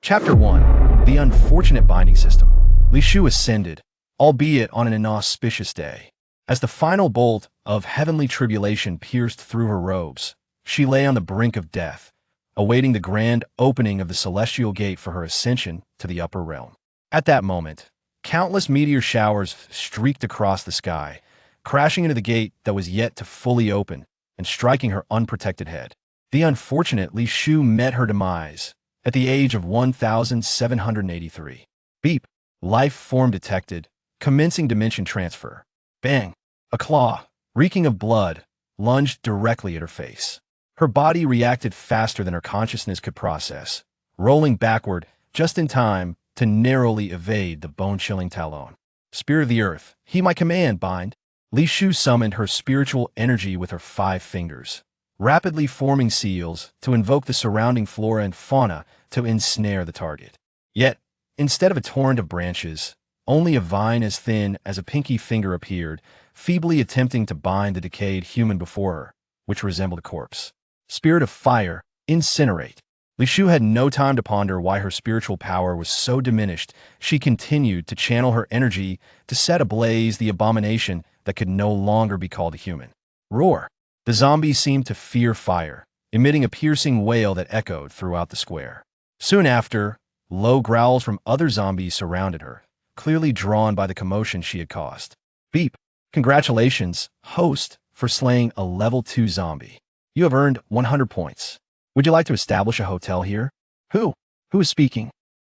Chapter 1. The Unfortunate Binding System. Li Shufei ascended, albeit on an inauspicious day. As the final bolt of heavenly tribulation pierced through her robes, she lay on the brink of death, awaiting the grand opening of the celestial gate for her ascension to the upper realm. At that moment, countless meteor showers streaked across the sky, crashing into the gate that was yet to fully open and striking her unprotected head. The unfortunate Li Shufei met her demise at the age of 1,783. Beep. Life form detected. Commencing dimension transfer. Bang. A claw, reeking of blood, lunged directly at her face. Her body reacted faster than her consciousness could process, rolling backward just in time to narrowly evade the bone-chilling talon. Spirit of the Earth, heed my command, bind. Li Shufei summoned her spiritual energy with her 5 fingers, rapidly forming seals to invoke the surrounding flora and fauna to ensnare the target. Yet, instead of a torrent of branches, only a vine as thin as a pinky finger appeared, feebly attempting to bind the decayed human before her, which resembled a corpse. Spirit of Fire, incinerate. Li Shufei had no time to ponder why her spiritual power was so diminished. She continued to channel her energy to set ablaze the abomination that could no longer be called a human. Roar. The zombie seemed to fear fire, emitting a piercing wail that echoed throughout the square. Soon after, low growls from other zombies surrounded her, clearly drawn by the commotion she had caused. Beep. Congratulations, host, for slaying a level 2 zombie. You have earned 100 points. Would you like to establish a hotel here? Who is speaking?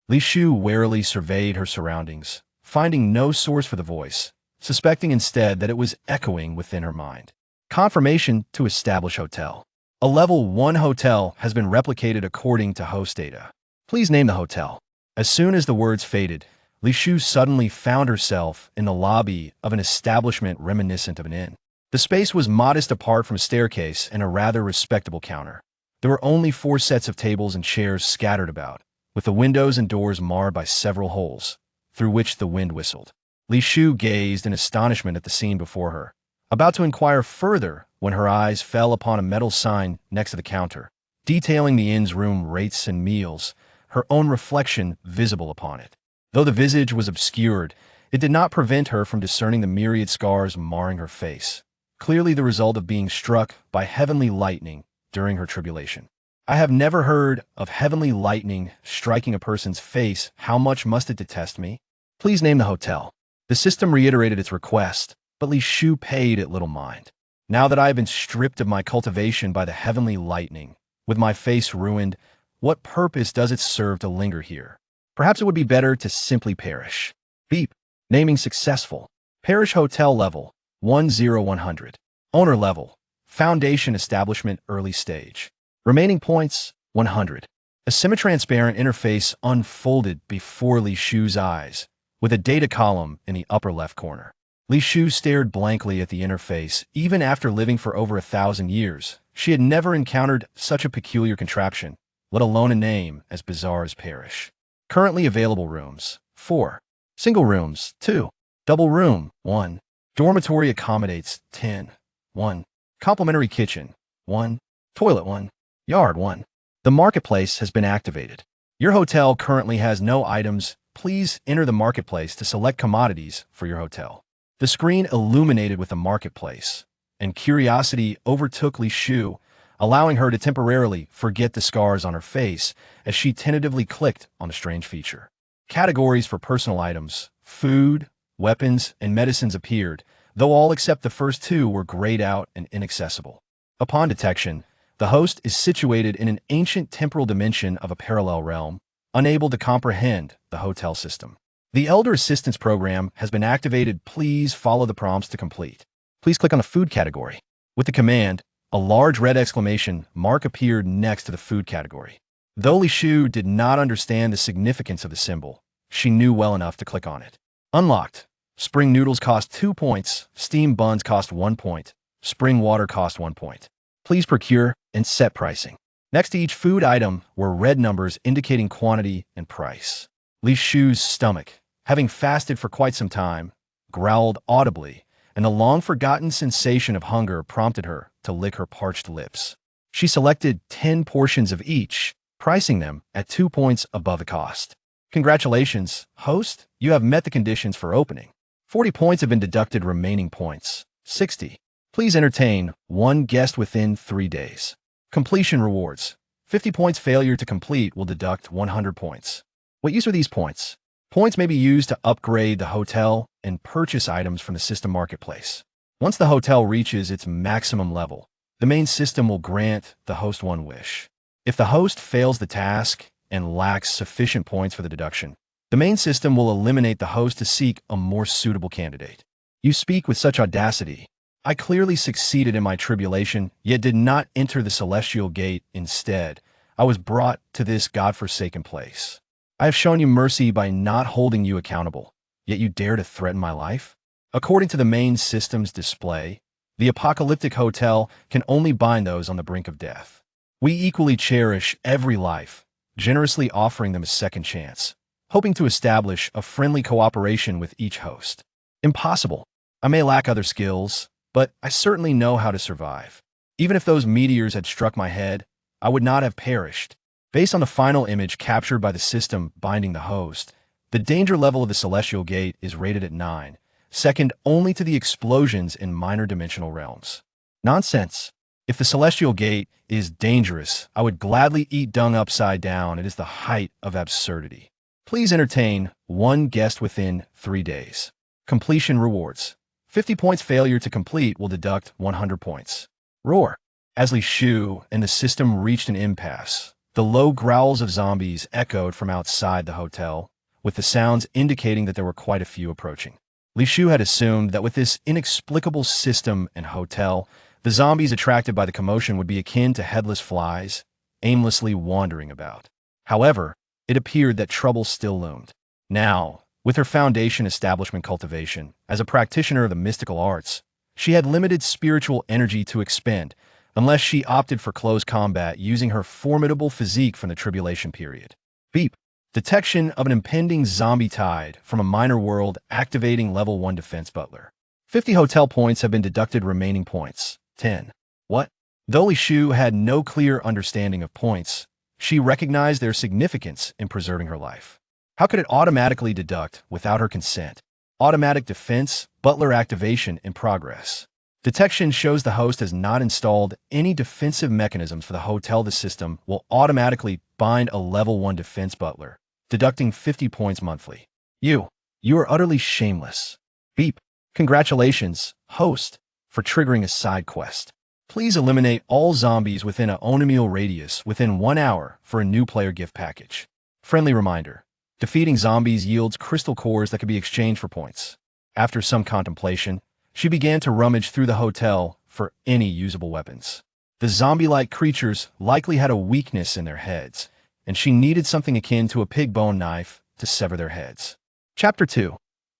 Li Shufei warily surveyed her surroundings, finding no source for the voice, suspecting instead that it was echoing within her mind. Confirmation to establish hotel. A level 1 hotel has been replicated according to host data. Please name the hotel. As soon as the words faded, Li Shufei suddenly found herself in the lobby of an establishment reminiscent of an inn. The space was modest apart from a staircase and a rather respectable counter. There were only 4 sets of tables and chairs scattered about, with the windows and doors marred by several holes, through which the wind whistled. Li Shufei gazed in astonishment at the scene before her, about to inquire further when her eyes fell upon a metal sign next to the counter, detailing the inn's room rates and meals, her own reflection visible upon it. Though the visage was obscured, it did not prevent her from discerning the myriad scars marring her face, clearly the result of being struck by heavenly lightning during her tribulation. I have never heard of heavenly lightning striking a person's face. How much must it detest me? Please name the hotel. The system reiterated its request, but Li Shufei paid it little mind. Now that I have been stripped of my cultivation by the heavenly lightning, with my face ruined, what purpose does it serve to linger here? Perhaps it would be better to simply perish. Beep. Naming successful. Parish Hotel level, 10100. Owner level, Foundation Establishment early stage. Remaining points, 100. A semi-transparent interface unfolded before Li Shufei's eyes, with a data column in the upper left corner. Li Shufei stared blankly at the interface. Even after living for over 1,000 years, she had never encountered such a peculiar contraption, let alone a name as bizarre as parish. Currently available rooms, 4. Single rooms, 2. Double room, 1. Dormitory accommodates, 10. 1. Complimentary kitchen, 1. Toilet, 1. Yard, 1. The marketplace has been activated. Your hotel currently has no items. Please enter the marketplace to select commodities for your hotel. The screen illuminated with the marketplace, and curiosity overtook Li Shufei, allowing her to temporarily forget the scars on her face as she tentatively clicked on the strange feature. Categories for personal items, food, weapons, and medicines appeared, though all except the first 2 were grayed out and inaccessible. Upon detection, the host is situated in an ancient temporal dimension of a parallel realm, unable to comprehend the hotel system. The Elder Assistance Program has been activated. Please follow the prompts to complete. Please click on the food category. With the command, a large red exclamation mark appeared next to the food category. Though Li Shufei did not understand the significance of the symbol, she knew well enough to click on it. Unlocked. Spring noodles cost 2 points, steamed buns cost 1 point, spring water cost 1 point. Please procure and set pricing. Next to each food item were red numbers indicating quantity and price. Li Shufei's stomach, having fasted for quite some time, growled audibly, and the long-forgotten sensation of hunger prompted her to lick her parched lips. She selected 10 portions of each, pricing them at 2 points above the cost. Congratulations, host, you have met the conditions for opening. 40 points have been deducted, remaining points, 60. Please entertain one guest within 3 days. Completion rewards. 50 points. Failure to complete will deduct 100 points. What use are these points? Points may be used to upgrade the hotel and purchase items from the system marketplace. Once the hotel reaches its maximum level, the main system will grant the host one wish. If the host fails the task and lacks sufficient points for the deduction, the main system will eliminate the host to seek a more suitable candidate. You speak with such audacity. I clearly succeeded in my tribulation, yet did not enter the celestial gate. Instead, I was brought to this godforsaken place. I have shown you mercy by not holding you accountable, yet you dare to threaten my life? According to the main system's display, the apocalyptic hotel can only bind those on the brink of death. We equally cherish every life, generously offering them a second chance, hoping to establish a friendly cooperation with each host. Impossible. I may lack other skills, but I certainly know how to survive. Even if those meteors had struck my head, I would not have perished. Based on the final image captured by the system binding the host, the danger level of the celestial gate is rated at 9, second only to the explosions in minor dimensional realms. Nonsense. If the celestial gate is dangerous, I would gladly eat dung upside down. It is the height of absurdity. Please entertain one guest within 3 days. Completion rewards. 50 points. Failure to complete will deduct 100 points. Roar. As Li Shufei and the system reached an impasse, the low growls of zombies echoed from outside the hotel, with the sounds indicating that there were quite a few approaching. Li Shufei had assumed that with this inexplicable system and hotel, the zombies attracted by the commotion would be akin to headless flies, aimlessly wandering about. However, it appeared that trouble still loomed. Now, with her foundation establishment cultivation, as a practitioner of the mystical arts, she had limited spiritual energy to expend, unless she opted for close combat using her formidable physique from the tribulation period. Beep. Detection of an impending zombie tide from a minor world, activating level 1 defense butler. 50 hotel points have been deducted, remaining points, 10. What? Though Li Shufei had no clear understanding of points, she recognized their significance in preserving her life. How could it automatically deduct without her consent? Automatic defense, butler activation in progress. Detection shows the host has not installed any defensive mechanisms for the hotel. The system will automatically bind a level 1 defense butler, deducting 50 points monthly. You are utterly shameless. Beep. Congratulations, host, for triggering a side quest. Please eliminate all zombies within an autonomy radius within 1 hour for a new player gift package. Friendly reminder. Defeating zombies yields crystal cores that can be exchanged for points. After some contemplation, she began to rummage through the hotel for any usable weapons. The zombie-like creatures likely had a weakness in their heads, and she needed something akin to a pig bone knife to sever their heads. Chapter 2.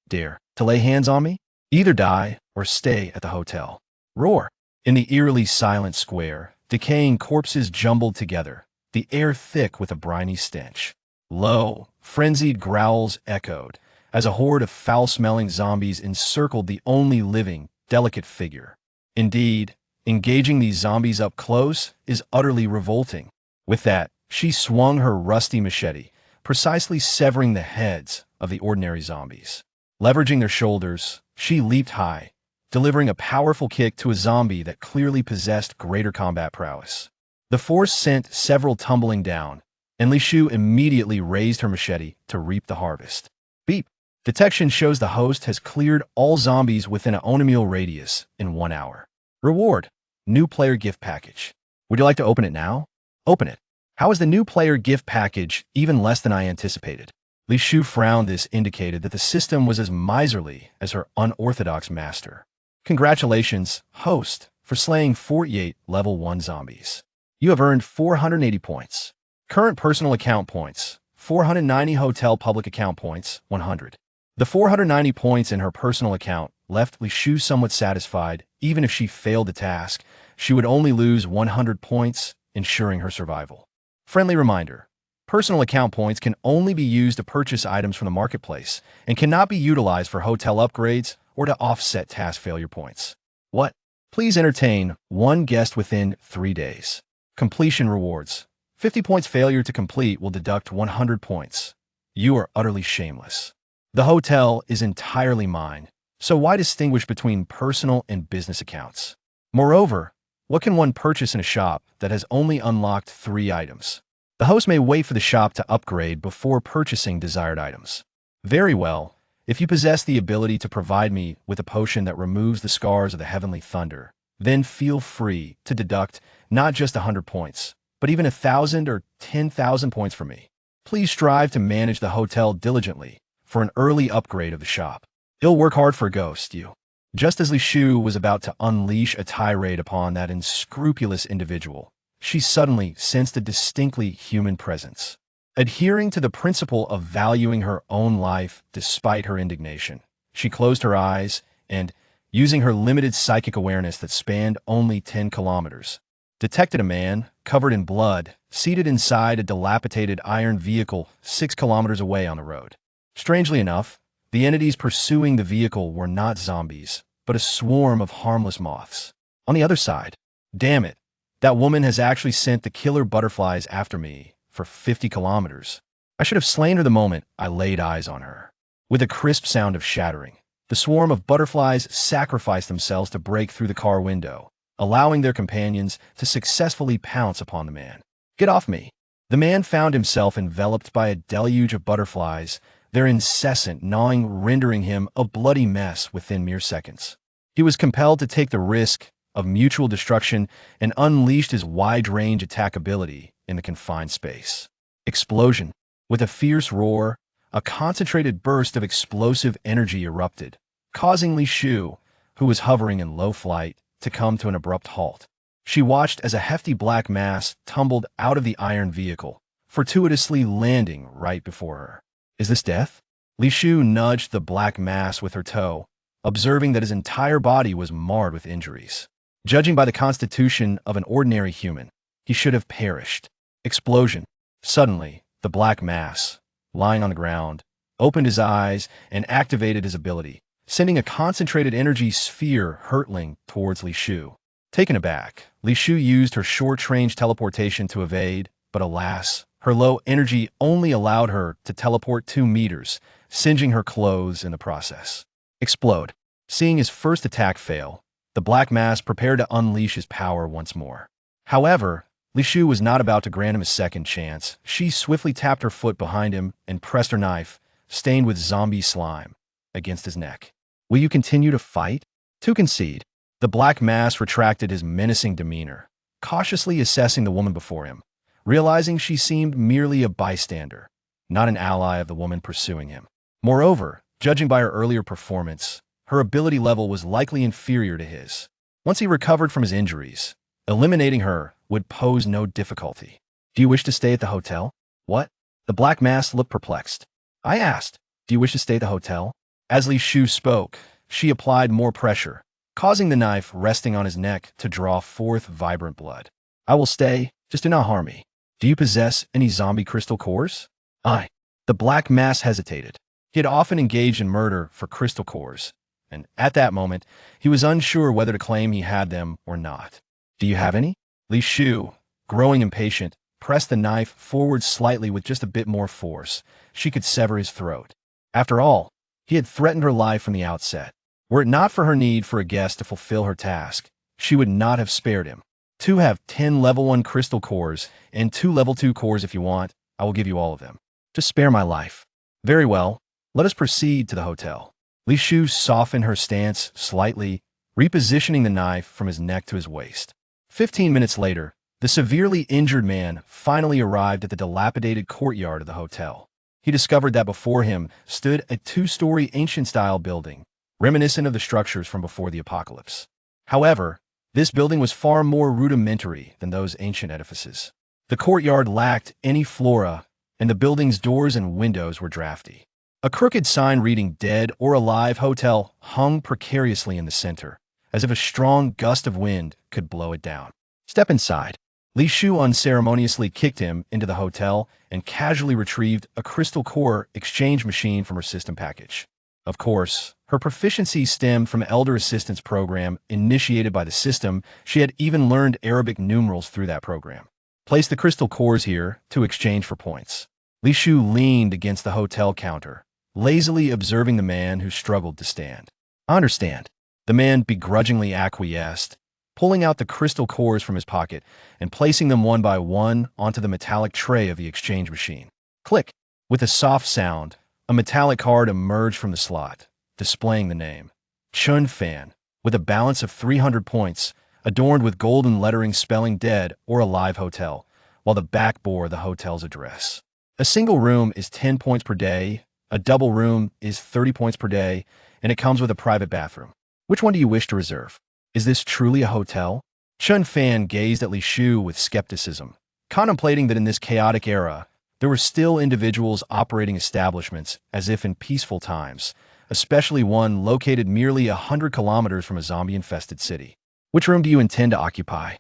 Dare to lay hands on me? Either die or stay at the hotel. Roar. In the eerily silent square, decaying corpses jumbled together, the air thick with a briny stench. Low, frenzied growls echoed as a horde of foul-smelling zombies encircled the only living, delicate figure. Indeed, engaging these zombies up close is utterly revolting. With that, she swung her rusty machete, precisely severing the heads of the ordinary zombies. Leveraging their shoulders, she leaped high, delivering a powerful kick to a zombie that clearly possessed greater combat prowess. The force sent several tumbling down, and Li Shufei immediately raised her machete to reap the harvest. Beep. Detection shows the host has cleared all zombies within an autonomy radius in 1 hour. Reward. New player gift package. Would you like to open it now? Open it. How is the new player gift package even less than I anticipated? Li Shufei frowned. This indicated that the system was as miserly as her unorthodox master. Congratulations, host, for slaying 48 level 1 zombies. You have earned 480 points. Current personal account points, 490. Hotel public account points, 100. The 490 points in her personal account left Li Shufei somewhat satisfied. Even if she failed the task, she would only lose 100 points, ensuring her survival. Friendly reminder. Personal account points can only be used to purchase items from the marketplace and cannot be utilized for hotel upgrades or to offset task failure points. What? Please entertain one guest within 3 days. Completion rewards. 50 points failure to complete will deduct 100 points. You are utterly shameless. The hotel is entirely mine, so why distinguish between personal and business accounts? Moreover, what can one purchase in a shop that has only unlocked 3 items? The host may wait for the shop to upgrade before purchasing desired items. Very well, if you possess the ability to provide me with a potion that removes the scars of the heavenly thunder, then feel free to deduct not just 100 points, but even 1,000 or 10,000 points from me. Please strive to manage the hotel diligently for an early upgrade of the shop. It'll work hard for a ghost, you. Just as Li Shufei was about to unleash a tirade upon that unscrupulous individual, she suddenly sensed a distinctly human presence. Adhering to the principle of valuing her own life despite her indignation, she closed her eyes and, using her limited psychic awareness that spanned only 10 kilometers, detected a man, covered in blood, seated inside a dilapidated iron vehicle 6 kilometers away on the road. Strangely enough, the entities pursuing the vehicle were not zombies, but a swarm of harmless moths. On the other side, damn it, that woman has actually sent the killer butterflies after me for 50 kilometers. I should have slain her the moment I laid eyes on her. With a crisp sound of shattering, the swarm of butterflies sacrificed themselves to break through the car window, allowing their companions to successfully pounce upon the man. Get off me! The man found himself enveloped by a deluge of butterflies, their incessant gnawing rendering him a bloody mess within mere seconds. He was compelled to take the risk of mutual destruction and unleashed his wide-range attack ability in the confined space. Explosion. With a fierce roar, a concentrated burst of explosive energy erupted, causing Li Shufei, who was hovering in low flight, to come to an abrupt halt. She watched as a hefty black mass tumbled out of the iron vehicle, fortuitously landing right before her. Is this death? Li Shufei nudged the black mass with her toe, observing that his entire body was marred with injuries. Judging by the constitution of an ordinary human, he should have perished. Explosion. Suddenly, the black mass, lying on the ground, opened his eyes and activated his ability, sending a concentrated energy sphere hurtling towards Li Shufei. Taken aback, Li Shufei used her short-range teleportation to evade, but alas, her low energy only allowed her to teleport 2 meters, singeing her clothes in the process. Explode. Seeing his first attack fail, the black mass prepared to unleash his power once more. However, Li Shufei was not about to grant him a second chance. She swiftly tapped her foot behind him and pressed her knife, stained with zombie slime, against his neck. Will you continue to fight? To concede. The black mass retracted his menacing demeanor, cautiously assessing the woman before him, realizing she seemed merely a bystander, not an ally of the woman pursuing him. Moreover, judging by her earlier performance, her ability level was likely inferior to his. Once he recovered from his injuries, eliminating her would pose no difficulty. Do you wish to stay at the hotel? What? The black mass looked perplexed. I asked, do you wish to stay at the hotel? As Li Shufei spoke, she applied more pressure, causing the knife resting on his neck to draw forth vibrant blood. I will stay, just do not harm me. Do you possess any zombie crystal cores? I. The black mass hesitated. He had often engaged in murder for crystal cores, and at that moment, he was unsure whether to claim he had them or not. Do you have any? Li Shufei, growing impatient, pressed the knife forward slightly with just a bit more force. She could sever his throat. After all, he had threatened her life from the outset. Were it not for her need for a guest to fulfill her task, she would not have spared him. To have 10 level 1 crystal cores and 2 level 2 cores if you want, I will give you all of them. Just spare my life. Very well, let us proceed to the hotel. Li Shufei softened her stance slightly, repositioning the knife from his neck to his waist. 15 minutes later, the severely injured man finally arrived at the dilapidated courtyard of the hotel. He discovered that before him stood a 2-story ancient-style building, reminiscent of the structures from before the apocalypse. However, this building was far more rudimentary than those ancient edifices. The courtyard lacked any flora, and the building's doors and windows were drafty. A crooked sign reading Dead or Alive Hotel hung precariously in the center, as if a strong gust of wind could blow it down. Step inside. Li Shufei unceremoniously kicked him into the hotel and casually retrieved a crystal core exchange machine from her system package. Of course, her proficiency stemmed from an elder assistance program initiated by the system. She had even learned Arabic numerals through that program. Place the crystal cores here to exchange for points. Li Shu leaned against the hotel counter, lazily observing the man who struggled to stand. I understand. The man begrudgingly acquiesced, pulling out the crystal cores from his pocket and placing them one by one onto the metallic tray of the exchange machine. Click! With a soft sound, a metallic card emerged from the slot, displaying the name. Chun Fan, with a balance of 300 points, adorned with golden lettering spelling dead or alive hotel, while the back bore the hotel's address. A single room is 10 points per day, a double room is 30 points per day, and it comes with a private bathroom. Which one do you wish to reserve? Is this truly a hotel? Chun Fan gazed at Li Shu with skepticism, contemplating that in this chaotic era, there were still individuals operating establishments as if in peaceful times, especially one located merely 100 kilometers from a zombie-infested city. Which room do you intend to occupy?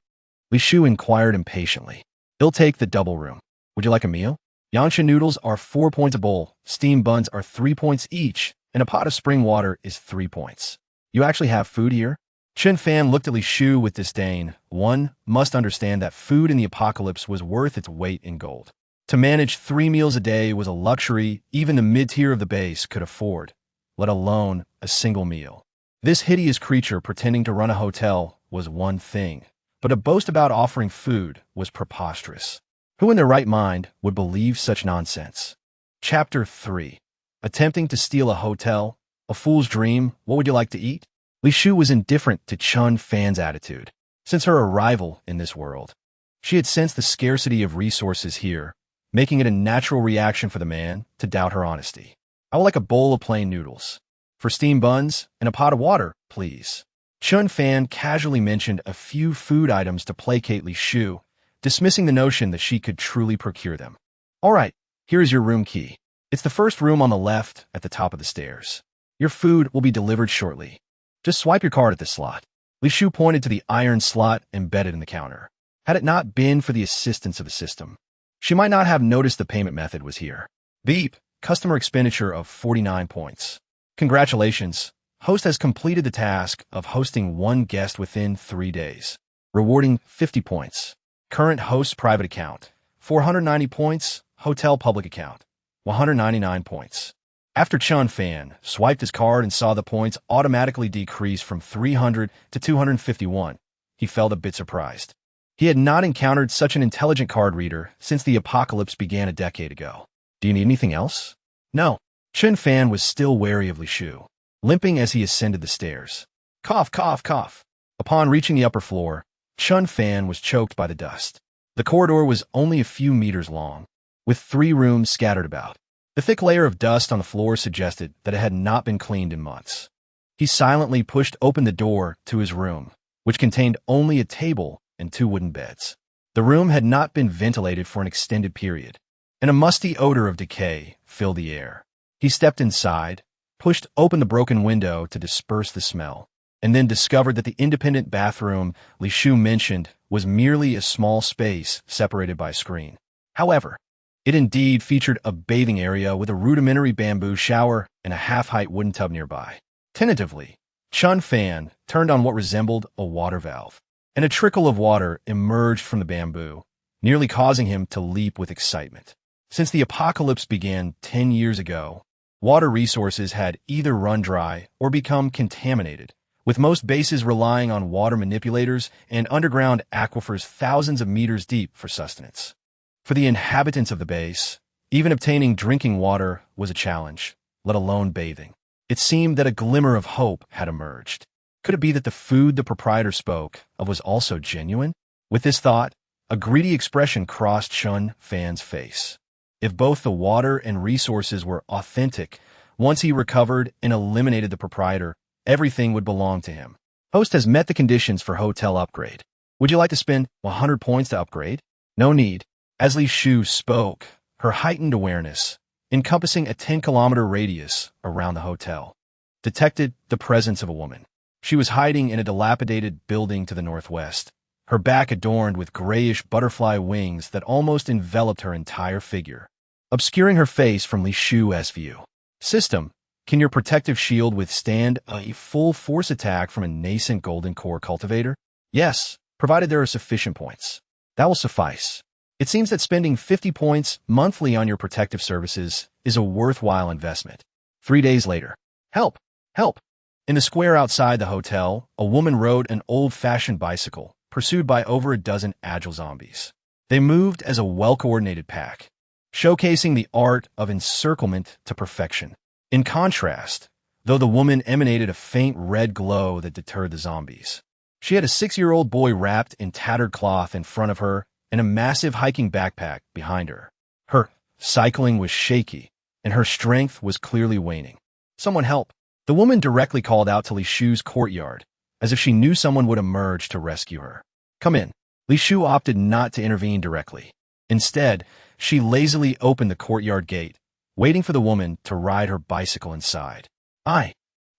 Li Shu inquired impatiently. He'll take the double room. Would you like a meal? Yangsha noodles are 4 points a bowl, steamed buns are 3 points each, and a pot of spring water is 3 points. You actually have food here? Chun Fan looked at Li Shu with disdain. One must understand that food in the apocalypse was worth its weight in gold. To manage 3 meals a day was a luxury even the mid-tier of the base could afford, let alone a single meal. This hideous creature pretending to run a hotel was one thing, but to boast about offering food was preposterous. Who in their right mind would believe such nonsense? Chapter 3. Attempting to steal a hotel? A fool's dream? What would you like to eat? Li Shu was indifferent to Chun Fan's attitude. Since her arrival in this world, she had sensed the scarcity of resources here, making it a natural reaction for the man to doubt her honesty. I would like a bowl of plain noodles. For steamed buns and a pot of water, please. Chun Fan casually mentioned a few food items to placate Li Shu, dismissing the notion that she could truly procure them. All right, here is your room key. It's the first room on the left at the top of the stairs. Your food will be delivered shortly. Just swipe your card at this slot. Li Shu pointed to the iron slot embedded in the counter. Had it not been for the assistance of the system, she might not have noticed the payment method was here. Beep, customer expenditure of 49 points. Congratulations, host has completed the task of hosting 1 guest within 3 days, rewarding 50 points. Current host private account, 490 points, hotel public account, 199 points. After Chun Fan swiped his card and saw the points automatically decrease from 300 to 251, he felt a bit surprised. He had not encountered such an intelligent card reader since the apocalypse began a decade ago. Do you need anything else? No. Chun Fan was still wary of Li Shu, limping as he ascended the stairs. Cough, cough, cough. Upon reaching the upper floor, Chun Fan was choked by the dust. The corridor was only a few meters long, with 3 rooms scattered about. The thick layer of dust on the floor suggested that it had not been cleaned in months. He silently pushed open the door to his room, which contained only a table and 2 wooden beds. The room had not been ventilated for an extended period, and a musty odor of decay filled the air. He stepped inside, pushed open the broken window to disperse the smell, and then discovered that the independent bathroom Li Shu mentioned was merely a small space separated by a screen. However, it indeed featured a bathing area with a rudimentary bamboo shower and a half-height wooden tub nearby. Tentatively, Chun Fan turned on what resembled a water valve, and a trickle of water emerged from the bamboo, nearly causing him to leap with excitement. Since the apocalypse began 10 years ago, water resources had either run dry or become contaminated, with most bases relying on water manipulators and underground aquifers thousands of meters deep for sustenance. For the inhabitants of the base, even obtaining drinking water was a challenge, let alone bathing. It seemed that a glimmer of hope had emerged. Could it be that the food the proprietor spoke of was also genuine? With this thought, a greedy expression crossed Chun Fan's face. If both the water and resources were authentic, once he recovered and eliminated the proprietor, everything would belong to him. Host has met the conditions for hotel upgrade. Would you like to spend 100 points to upgrade? No need. As Li Shu spoke, her heightened awareness, encompassing a 10-kilometer radius around the hotel, detected the presence of a woman. She was hiding in a dilapidated building to the northwest, her back adorned with grayish butterfly wings that almost enveloped her entire figure, obscuring her face from Li Shu's view. System, can your protective shield withstand a full force attack from a nascent golden core cultivator? Yes, provided there are sufficient points. That will suffice. It seems that spending 50 points monthly on your protective services is a worthwhile investment. 3 days later. Help! Help! In the square outside the hotel, a woman rode an old-fashioned bicycle, pursued by over a dozen agile zombies. They moved as a well-coordinated pack, showcasing the art of encirclement to perfection. In contrast, though the woman emanated a faint red glow that deterred the zombies. She had a 6-year-old boy wrapped in tattered cloth in front of her and a massive hiking backpack behind her. Her cycling was shaky, and her strength was clearly waning. Someone help! The woman directly called out to Li Shu's courtyard, as if she knew someone would emerge to rescue her. Come in. Li Shu opted not to intervene directly. Instead, she lazily opened the courtyard gate, waiting for the woman to ride her bicycle inside. I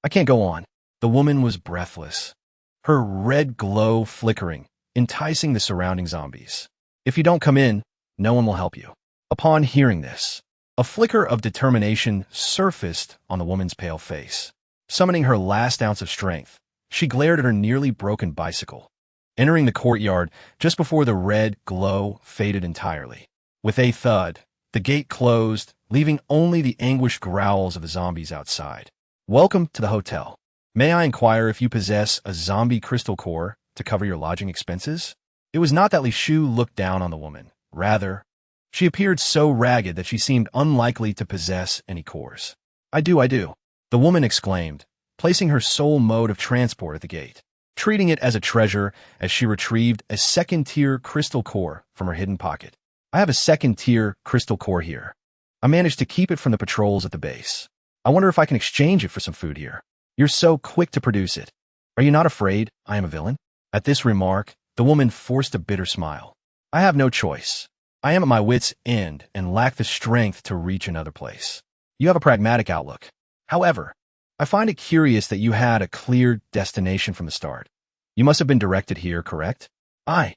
can't go on. The woman was breathless, her red glow flickering, enticing the surrounding zombies. If you don't come in, no one will help you. Upon hearing this, a flicker of determination surfaced on the woman's pale face. Summoning her last ounce of strength, she glared at her nearly broken bicycle, entering the courtyard just before the red glow faded entirely. With a thud, the gate closed, leaving only the anguished growls of the zombies outside. Welcome to the hotel. May I inquire if you possess a zombie crystal core to cover your lodging expenses? It was not that Li Shu looked down on the woman. Rather, she appeared so ragged that she seemed unlikely to possess any cores. I do. The woman exclaimed, placing her sole mode of transport at the gate, treating it as a treasure as she retrieved a second-tier crystal core from her hidden pocket. I have a second-tier crystal core here. I managed to keep it from the patrols at the base. I wonder if I can exchange it for some food here. You're so quick to produce it. Are you not afraid I am a villain? At this remark, the woman forced a bitter smile. I have no choice. I am at my wit's end and lack the strength to reach another place. You have a pragmatic outlook. However, I find it curious that you had a clear destination from the start. You must have been directed here, correct? The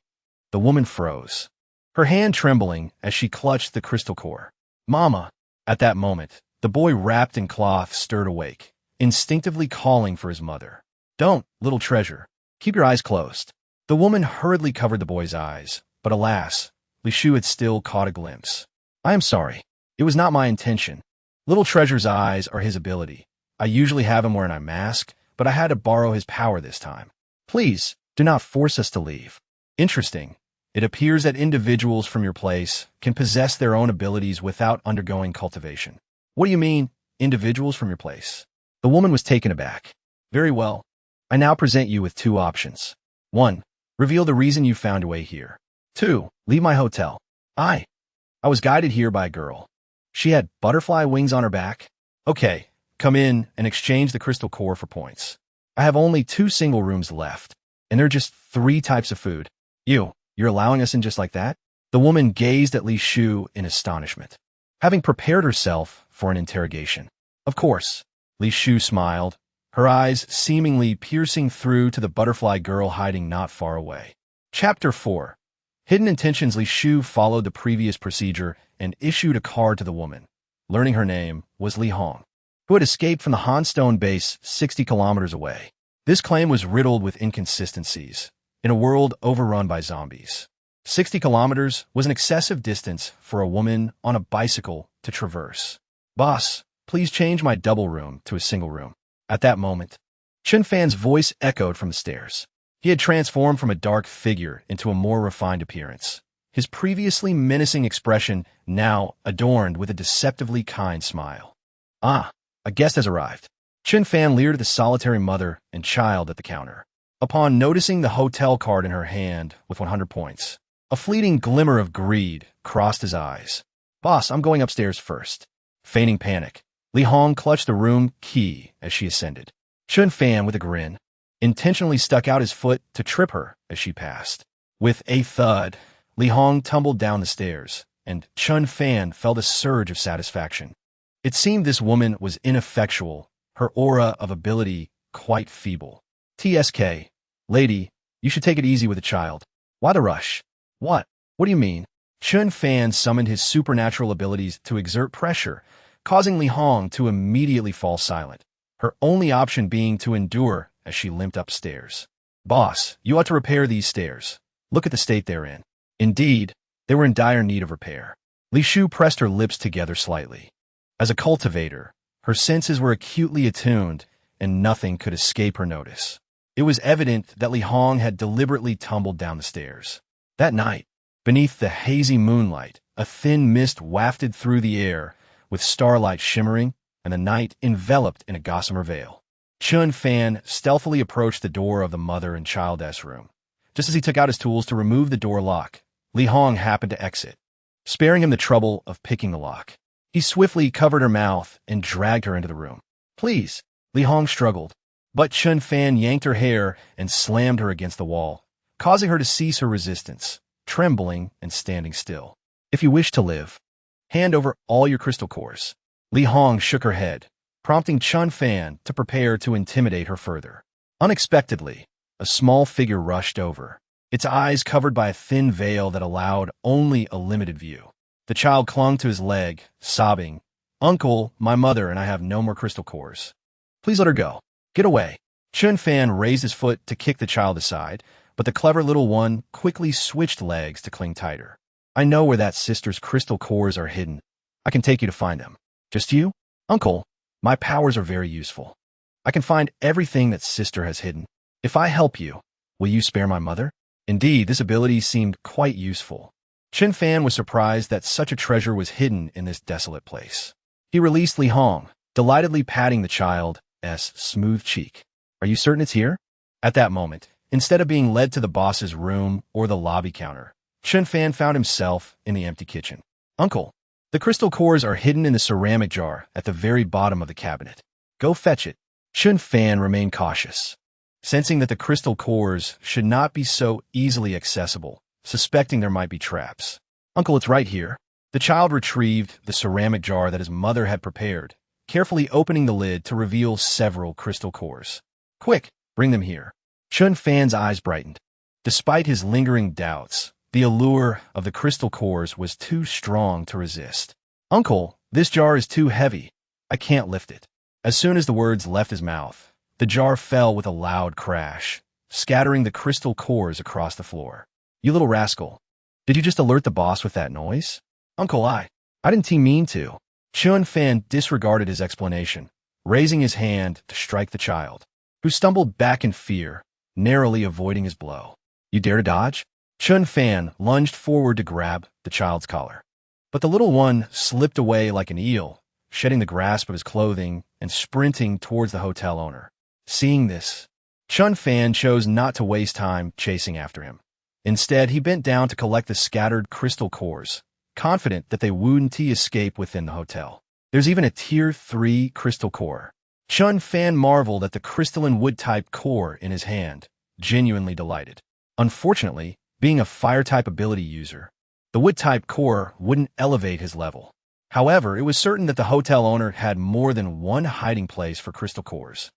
woman froze, her hand trembling as she clutched the crystal core. Mama! At that moment, the boy wrapped in cloth stirred awake, instinctively calling for his mother. Don't, little treasure. Keep your eyes closed. The woman hurriedly covered the boy's eyes, but alas, Li Shu had still caught a glimpse. I am sorry. It was not my intention. Little treasure's eyes are his ability. I usually have him wearing a mask, but I had to borrow his power this time. Please, do not force us to leave. Interesting. It appears that individuals from your place can possess their own abilities without undergoing cultivation. What do you mean, individuals from your place? The woman was taken aback. Very well. I now present you with 2 options. 1. Reveal the reason you found your way here. 2. Leave my hotel. I was guided here by a girl. She had butterfly wings on her back. Okay, come in and exchange the crystal core for points. I have only 2 single rooms left, and there are just 3 types of food. You're allowing us in just like that? The woman gazed at Li Shu in astonishment, having prepared herself for an interrogation. Of course, Li Shu smiled, her eyes seemingly piercing through to the butterfly girl hiding not far away. Chapter 4. Hidden Intentions. Li Shu followed the previous procedure and issued a card to the woman. Learning her name was Li Hong, who had escaped from the Hanstone base 60 kilometers away. This claim was riddled with inconsistencies in a world overrun by zombies. 60 kilometers was an excessive distance for a woman on a bicycle to traverse. Boss, please change my double room to a single room. At that moment, Chen Fan's voice echoed from the stairs. He had transformed from a dark figure into a more refined appearance, his previously menacing expression now adorned with a deceptively kind smile. A guest has arrived. Chen Fan leered at the solitary mother and child at the counter. Upon noticing the hotel card in her hand with 100 points, a fleeting glimmer of greed crossed his eyes. Boss, I'm going upstairs first. Feigning panic, Li Hong clutched the room key as she ascended. Chen Fan, with a grin, intentionally stuck out his foot to trip her as she passed. With a thud, Li Hong tumbled down the stairs, and Chen Fan felt a surge of satisfaction. It seemed this woman was ineffectual, her aura of ability quite feeble. TSK, lady, you should take it easy with the child. Why the rush? What do you mean? Chen Fan summoned his supernatural abilities to exert pressure, causing Li Hong to immediately fall silent, her only option being to endure as she limped upstairs. Boss, you ought to repair these stairs. Look at the state they're in. Indeed, They were in dire need of repair. Li Shu pressed her lips together slightly. As a cultivator, her senses were acutely attuned, and nothing could escape her notice. It was evident that Li Hong had deliberately tumbled down the stairs. That night, beneath the hazy moonlight, a thin mist wafted through the air, with starlight shimmering and the night enveloped in a gossamer veil. Chun Fan stealthily approached the door of the mother and child's room. Just as he took out his tools to remove the door lock, Li Hong happened to exit, sparing him the trouble of picking the lock. He swiftly covered her mouth and dragged her into the room. "Please," Li Hong struggled, but Chun Fan yanked her hair and slammed her against the wall, causing her to cease her resistance, trembling and standing still. "If you wish to live, hand over all your crystal cores." Li Hong shook her head, prompting Chun Fan to prepare to intimidate her further. Unexpectedly, a small figure rushed over, its eyes covered by a thin veil that allowed only a limited view. The child clung to his leg, sobbing, "Uncle, my mother and I have no more crystal cores. Please let her go. Get away." Chun Fan raised his foot to kick the child aside, but the clever little one quickly switched legs to cling tighter. "I know where that sister's crystal cores are hidden. I can take you to find them." "Just you?" "Uncle, my powers are very useful. I can find everything that sister has hidden. If I help you, will you spare my mother?" Indeed, this ability seemed quite useful. Chun Fan was surprised that such a treasure was hidden in this desolate place. He released Li Hong, delightedly patting the child's smooth cheek. "Are you certain it's here?" At that moment, instead of being led to the boss's room or the lobby counter, Chun Fan found himself in the empty kitchen. "Uncle, the crystal cores are hidden in the ceramic jar at the very bottom of the cabinet. Go fetch it." Chun Fan remained cautious, sensing that the crystal cores should not be so easily accessible, suspecting there might be traps. "Uncle, it's right here." The child retrieved the ceramic jar that his mother had prepared, carefully opening the lid to reveal several crystal cores. "Quick, bring them here." Chun Fan's eyes brightened. Despite his lingering doubts, the allure of the crystal cores was too strong to resist. "Uncle, this jar is too heavy. I can't lift it." As soon as the words left his mouth, the jar fell with a loud crash, scattering the crystal cores across the floor. "You little rascal. Did you just alert the boss with that noise?" "Uncle, I didn't mean to." Chun Fan disregarded his explanation, raising his hand to strike the child, who stumbled back in fear, narrowly avoiding his blow. "You dare to dodge?" Chun Fan lunged forward to grab the child's collar. But the little one slipped away like an eel, shedding the grasp of his clothing and sprinting towards the hotel owner. Seeing this, Chun Fan chose not to waste time chasing after him. Instead, he bent down to collect the scattered crystal cores, confident that they wouldn't escape within the hotel. There's even a Tier 3 crystal core. Chun Fan marveled at the crystalline wood-type core in his hand, genuinely delighted. Unfortunately, being a fire-type ability user, the wood-type core wouldn't elevate his level. However, it was certain that the hotel owner had more than one hiding place for crystal cores.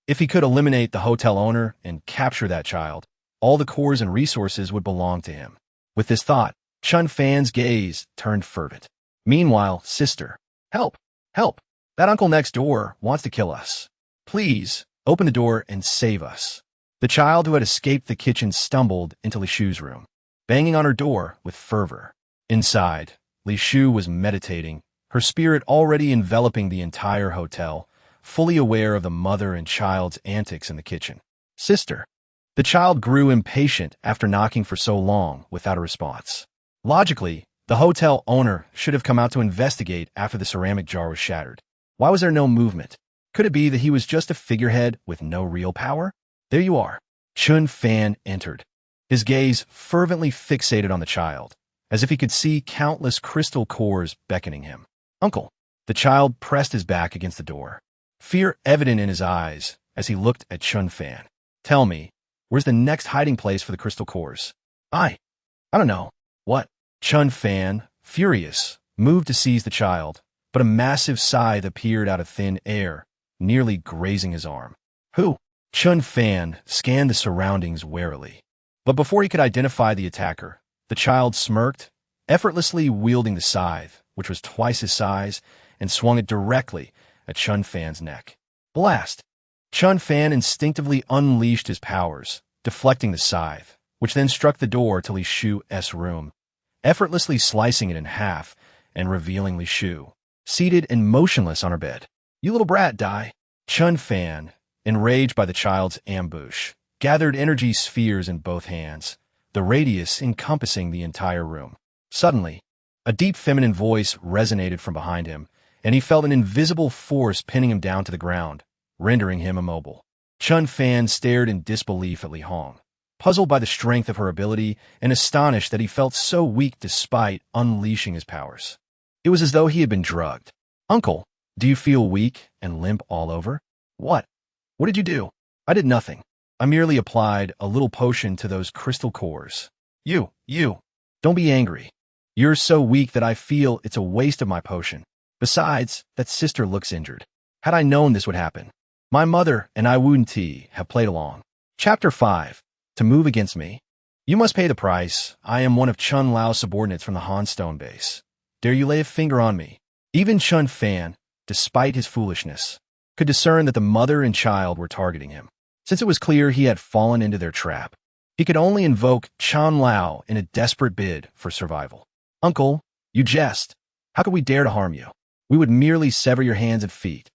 If he could eliminate the hotel owner and capture that child, all the cores and resources would belong to him. With this thought, Chun Fan's gaze turned fervent. Meanwhile, "Sister, help! Help! That uncle next door wants to kill us. Please, open the door and save us." The child who had escaped the kitchen stumbled into Li Shu's room, banging on her door with fervor. Inside, Li Shu was meditating, her spirit already enveloping the entire hotel, fully aware of the mother and child's antics in the kitchen. "Sister." The child grew impatient after knocking for so long without a response. Logically, the hotel owner should have come out to investigate after the ceramic jar was shattered. Why was there no movement? Could it be that he was just a figurehead with no real power? "There you are." Chun Fan entered, his gaze fervently fixated on the child, as if he could see countless crystal cores beckoning him. "Uncle." The child pressed his back against the door, fear evident in his eyes as he looked at Chun Fan. "Tell me, where's the next hiding place for the crystal cores?" I don't know." "What?" Chun Fan, furious, moved to seize the child, but a massive scythe appeared out of thin air, nearly grazing his arm. "Who?" Chun Fan scanned the surroundings warily. But before he could identify the attacker, the child smirked, effortlessly wielding the scythe, which was twice his size, and swung it directly at Chun Fan's neck. Blast! Chun Fan instinctively unleashed his powers, deflecting the scythe, which then struck the door to Li Shu's room, effortlessly slicing it in half and revealing Li Shu, seated and motionless on her bed. "You little brat, die!" Chun Fan, enraged by the child's ambush, gathered energy spheres in both hands, the radius encompassing the entire room. Suddenly, a deep feminine voice resonated from behind him, and he felt an invisible force pinning him down to the ground, rendering him immobile. Chun Fan stared in disbelief at Li Hong, puzzled by the strength of her ability and astonished that he felt so weak despite unleashing his powers. It was as though he had been drugged. "Uncle, do you feel weak and limp all over?" "What? What did you do?" "I did nothing. I merely applied a little potion to those crystal cores." You, don't be angry. You're so weak that I feel it's a waste of my potion. Besides, that sister looks injured. Had I known this would happen, my mother and I wouldn't have played along." Chapter 5. To move against me. "You must pay the price. I am one of Chun Lao's subordinates from the Han Stone base. Dare you lay a finger on me?" Even Chun Fan, despite his foolishness, could discern that the mother and child were targeting him. Since it was clear he had fallen into their trap, he could only invoke Chun Lao in a desperate bid for survival. "Uncle, you jest. How could we dare to harm you? We would merely sever your hands and feet.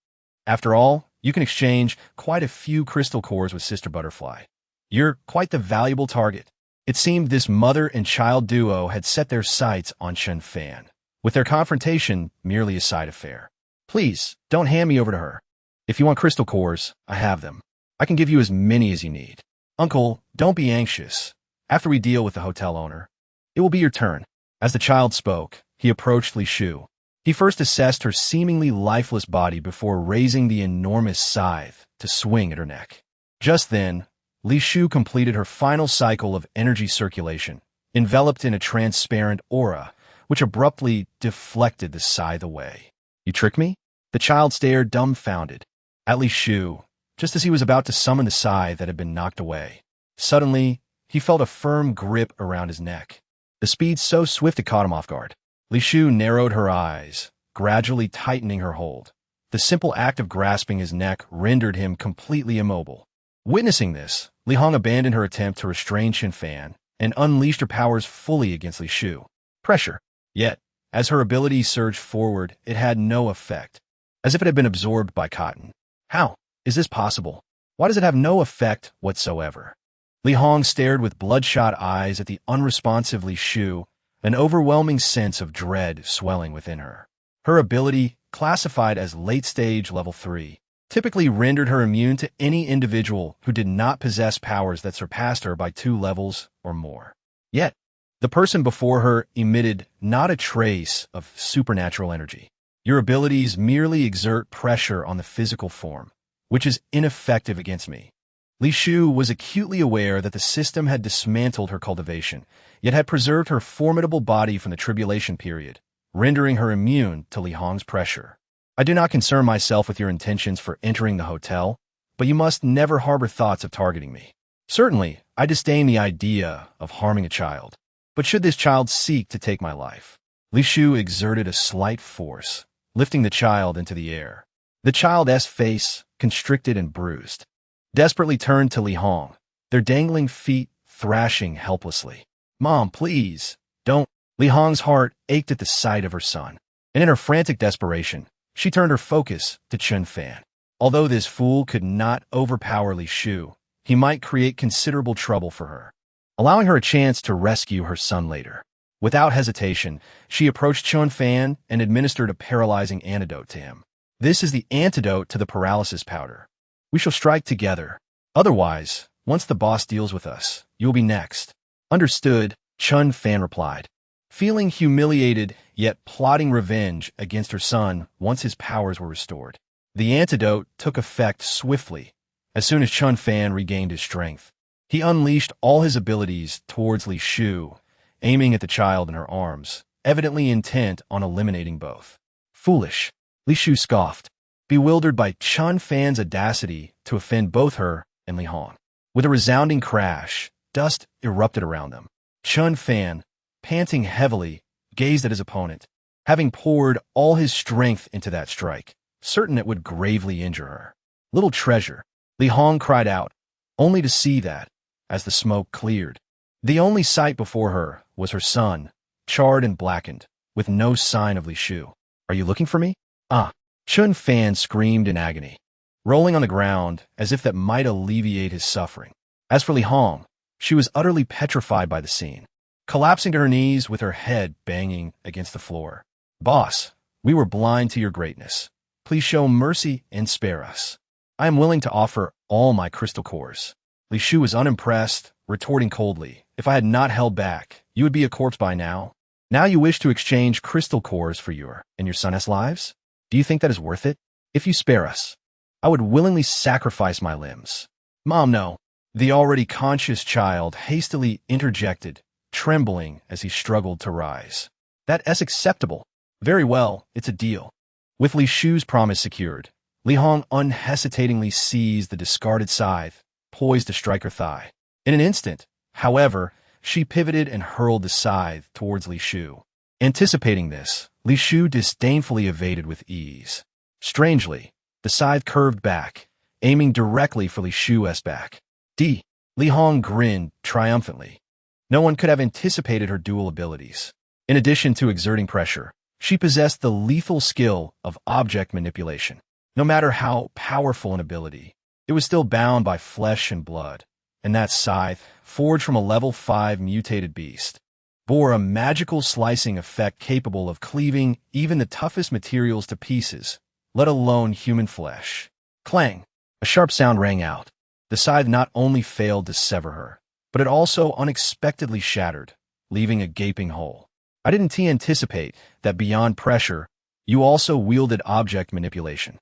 After all, you can exchange quite a few crystal cores with Sister Butterfly. You're quite the valuable target." It seemed this mother and child duo had set their sights on Chun Fan, with their confrontation merely a side affair. "Please, don't hand me over to her. If you want crystal cores, I have them. I can give you as many as you need." "Uncle, don't be anxious. After we deal with the hotel owner, it will be your turn." As the child spoke, he approached Li Shu. He first assessed her seemingly lifeless body before raising the enormous scythe to swing at her neck. Just then, Li Shu completed her final cycle of energy circulation, enveloped in a transparent aura, which abruptly deflected the scythe away. "You tricked me?" The child stared dumbfounded at Li Shu, just as he was about to summon the scythe that had been knocked away. Suddenly, he felt a firm grip around his neck. The speed so swift it caught him off guard. Li Shu narrowed her eyes, gradually tightening her hold. The simple act of grasping his neck rendered him completely immobile. Witnessing this, Li Hong abandoned her attempt to restrain Chun Fan and unleashed her powers fully against Li Shu. Pressure. Yet, as her ability surged forward, it had no effect, as if it had been absorbed by cotton. How is this possible? Why does it have no effect whatsoever? Li Hong stared with bloodshot eyes at the unresponsive Li Shu, an overwhelming sense of dread swelling within her. Her ability, classified as late-stage level 3, typically rendered her immune to any individual who did not possess powers that surpassed her by 2 levels or more. Yet, the person before her emitted not a trace of supernatural energy. Your abilities merely exert pressure on the physical form, which is ineffective against me. Li Shu was acutely aware that the system had dismantled her cultivation, yet had preserved her formidable body from the tribulation period, rendering her immune to Li Hong's pressure. "I do not concern myself with your intentions for entering the hotel, but you must never harbor thoughts of targeting me. Certainly, I disdain the idea of harming a child, but should this child seek to take my life..." Li Shu exerted a slight force, lifting the child into the air. The child's face, constricted and bruised, desperately turned to Li Hong, their dangling feet thrashing helplessly. "Mom, please, don't." Li Hong's heart ached at the sight of her son, and in her frantic desperation, she turned her focus to Chun Fan. Although this fool could not overpower Li Shu, he might create considerable trouble for her, allowing her a chance to rescue her son later. Without hesitation, she approached Chun Fan and administered a paralyzing antidote to him. "This is the antidote to the paralysis powder. We shall strike together. Otherwise, once the boss deals with us, you'll be next." "Understood," Chun Fan replied, feeling humiliated yet plotting revenge against her son once his powers were restored. The antidote took effect swiftly. As soon as Chun Fan regained his strength, he unleashed all his abilities towards Li Shu, aiming at the child in her arms, evidently intent on eliminating both. "Foolish," Li Shu scoffed, bewildered by Chun Fan's audacity to offend both her and Li Hong. With a resounding crash, dust erupted around them. Chun Fan, panting heavily, gazed at his opponent, having poured all his strength into that strike, certain it would gravely injure her. "Little treasure," Li Hong cried out, only to see that, as the smoke cleared, the only sight before her was her son, charred and blackened, with no sign of Li Shu. Are you looking for me? Ah! Chun Fan screamed in agony, rolling on the ground as if that might alleviate his suffering. As for Li Hong, she was utterly petrified by the scene, collapsing to her knees with her head banging against the floor. Boss, we were blind to your greatness. Please show mercy and spare us. I am willing to offer all my crystal cores. Li Shu was unimpressed, retorting coldly, if I had not held back, you would be a corpse by now. Now you wish to exchange crystal cores for your and your son's lives? Do you think that is worth it? If you spare us, I would willingly sacrifice my limbs. Mom, no. The already conscious child hastily interjected, trembling as he struggled to rise. That is acceptable. Very well, it's a deal. With Li Shu's promise secured, Li Hong unhesitatingly seized the discarded scythe, poised to strike her thigh. In an instant, however, she pivoted and hurled the scythe towards Li Shu. Anticipating this, Li Shu disdainfully evaded with ease. Strangely, the scythe curved back, aiming directly for Li Shu's back. Li Hong grinned triumphantly. No one could have anticipated her dual abilities. In addition to exerting pressure, she possessed the lethal skill of object manipulation. No matter how powerful an ability, it was still bound by flesh and blood, and that scythe, forged from a level 5 mutated beast, bore a magical slicing effect capable of cleaving even the toughest materials to pieces, let alone human flesh. Clang! A sharp sound rang out. The scythe not only failed to sever her, but it also unexpectedly shattered, leaving a gaping hole. I didn't anticipate that beyond pressure, you also wielded object manipulation.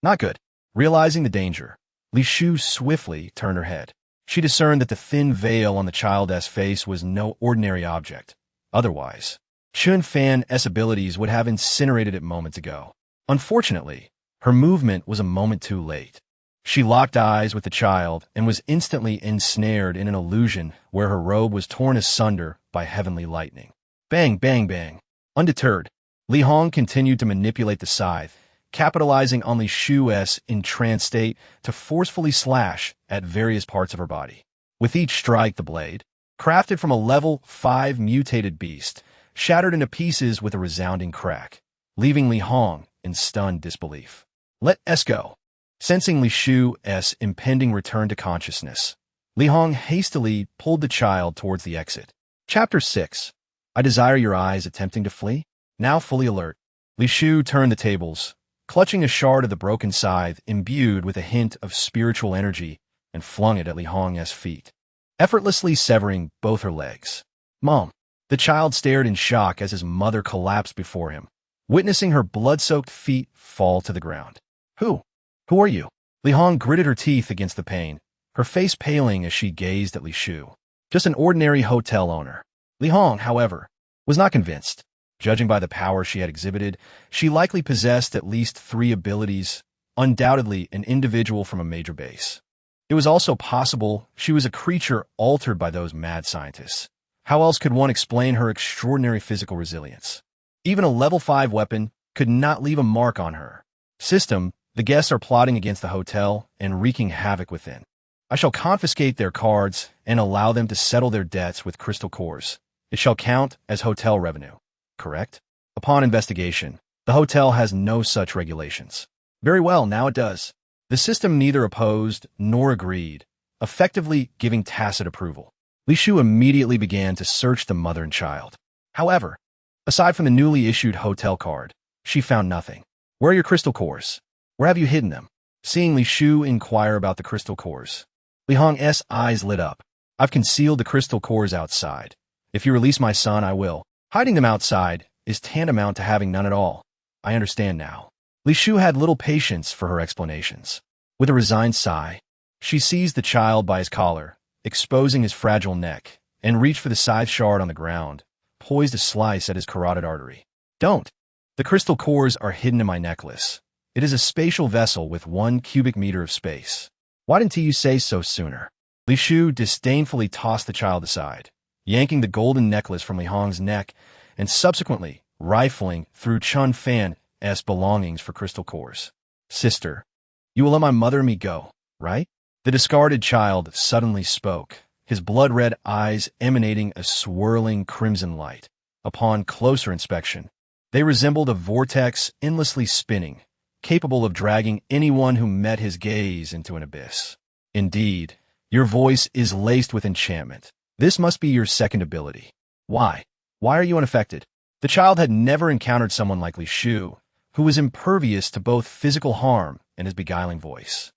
Not good. Realizing the danger, Li Shu swiftly turned her head. She discerned that the thin veil on the child's face was no ordinary object. Otherwise, Chun Fan's abilities would have incinerated it moments ago. Unfortunately, her movement was a moment too late. She locked eyes with the child and was instantly ensnared in an illusion where her robe was torn asunder by heavenly lightning. Bang, bang, bang. Undeterred, Li Hong continued to manipulate the scythe, capitalizing on Li Shu's entranced state to forcefully slash at various parts of her body. With each strike, the blade, crafted from a level 5 mutated beast, shattered into pieces with a resounding crack, leaving Li Hong in stunned disbelief. Let us go. Sensing Li Shu's impending return to consciousness, Li Hong hastily pulled the child towards the exit. Chapter 6. I desire your eyes attempting to flee. Now fully alert, Li Shu turned the tables, clutching a shard of the broken scythe imbued with a hint of spiritual energy, and flung it at Li Hong's feet, effortlessly severing both her legs. Mom! The child stared in shock as his mother collapsed before him, witnessing her blood-soaked feet fall to the ground. Who are you? Li Hong gritted her teeth against the pain, her face paling as she gazed at Li Shu. Just an ordinary hotel owner. Li Hong, however, was not convinced. Judging by the power she had exhibited, she likely possessed at least 3 abilities, undoubtedly an individual from a major base. It was also possible she was a creature altered by those mad scientists. How else could one explain her extraordinary physical resilience? Even a level 5 weapon could not leave a mark on her. System, the guests are plotting against the hotel and wreaking havoc within. I shall confiscate their cards and allow them to settle their debts with crystal cores. It shall count as hotel revenue. Correct? Upon investigation, the hotel has no such regulations. Very well, now it does. The system neither opposed nor agreed, effectively giving tacit approval. Li Shu immediately began to search the mother and child. However, aside from the newly issued hotel card, she found nothing. Where are your crystal cores? Where have you hidden them? Seeing Li Shu inquire about the crystal cores, Li Hong's eyes lit up. I've concealed the crystal cores outside. If you release my son, I will. Hiding them outside is tantamount to having none at all. I understand now. Li Shu had little patience for her explanations. With a resigned sigh, she seized the child by his collar, exposing his fragile neck, and reached for the scythe shard on the ground, poised to slice at his carotid artery. Don't! The crystal cores are hidden in my necklace. It is a spatial vessel with 1 cubic meter of space. Why didn't you say so sooner? Li Shu disdainfully tossed the child aside, yanking the golden necklace from Li Hong's neck and subsequently rifling through Chun Fan's belongings for crystal cores. Sister, you will let my mother and me go, right? The discarded child suddenly spoke, his blood-red eyes emanating a swirling crimson light. Upon closer inspection, they resembled a vortex endlessly spinning, capable of dragging anyone who met his gaze into an abyss. Indeed, your voice is laced with enchantment. This must be your second ability. Why? Why are you unaffected? The child had never encountered someone like Li Shu, who was impervious to both physical harm and his beguiling voice.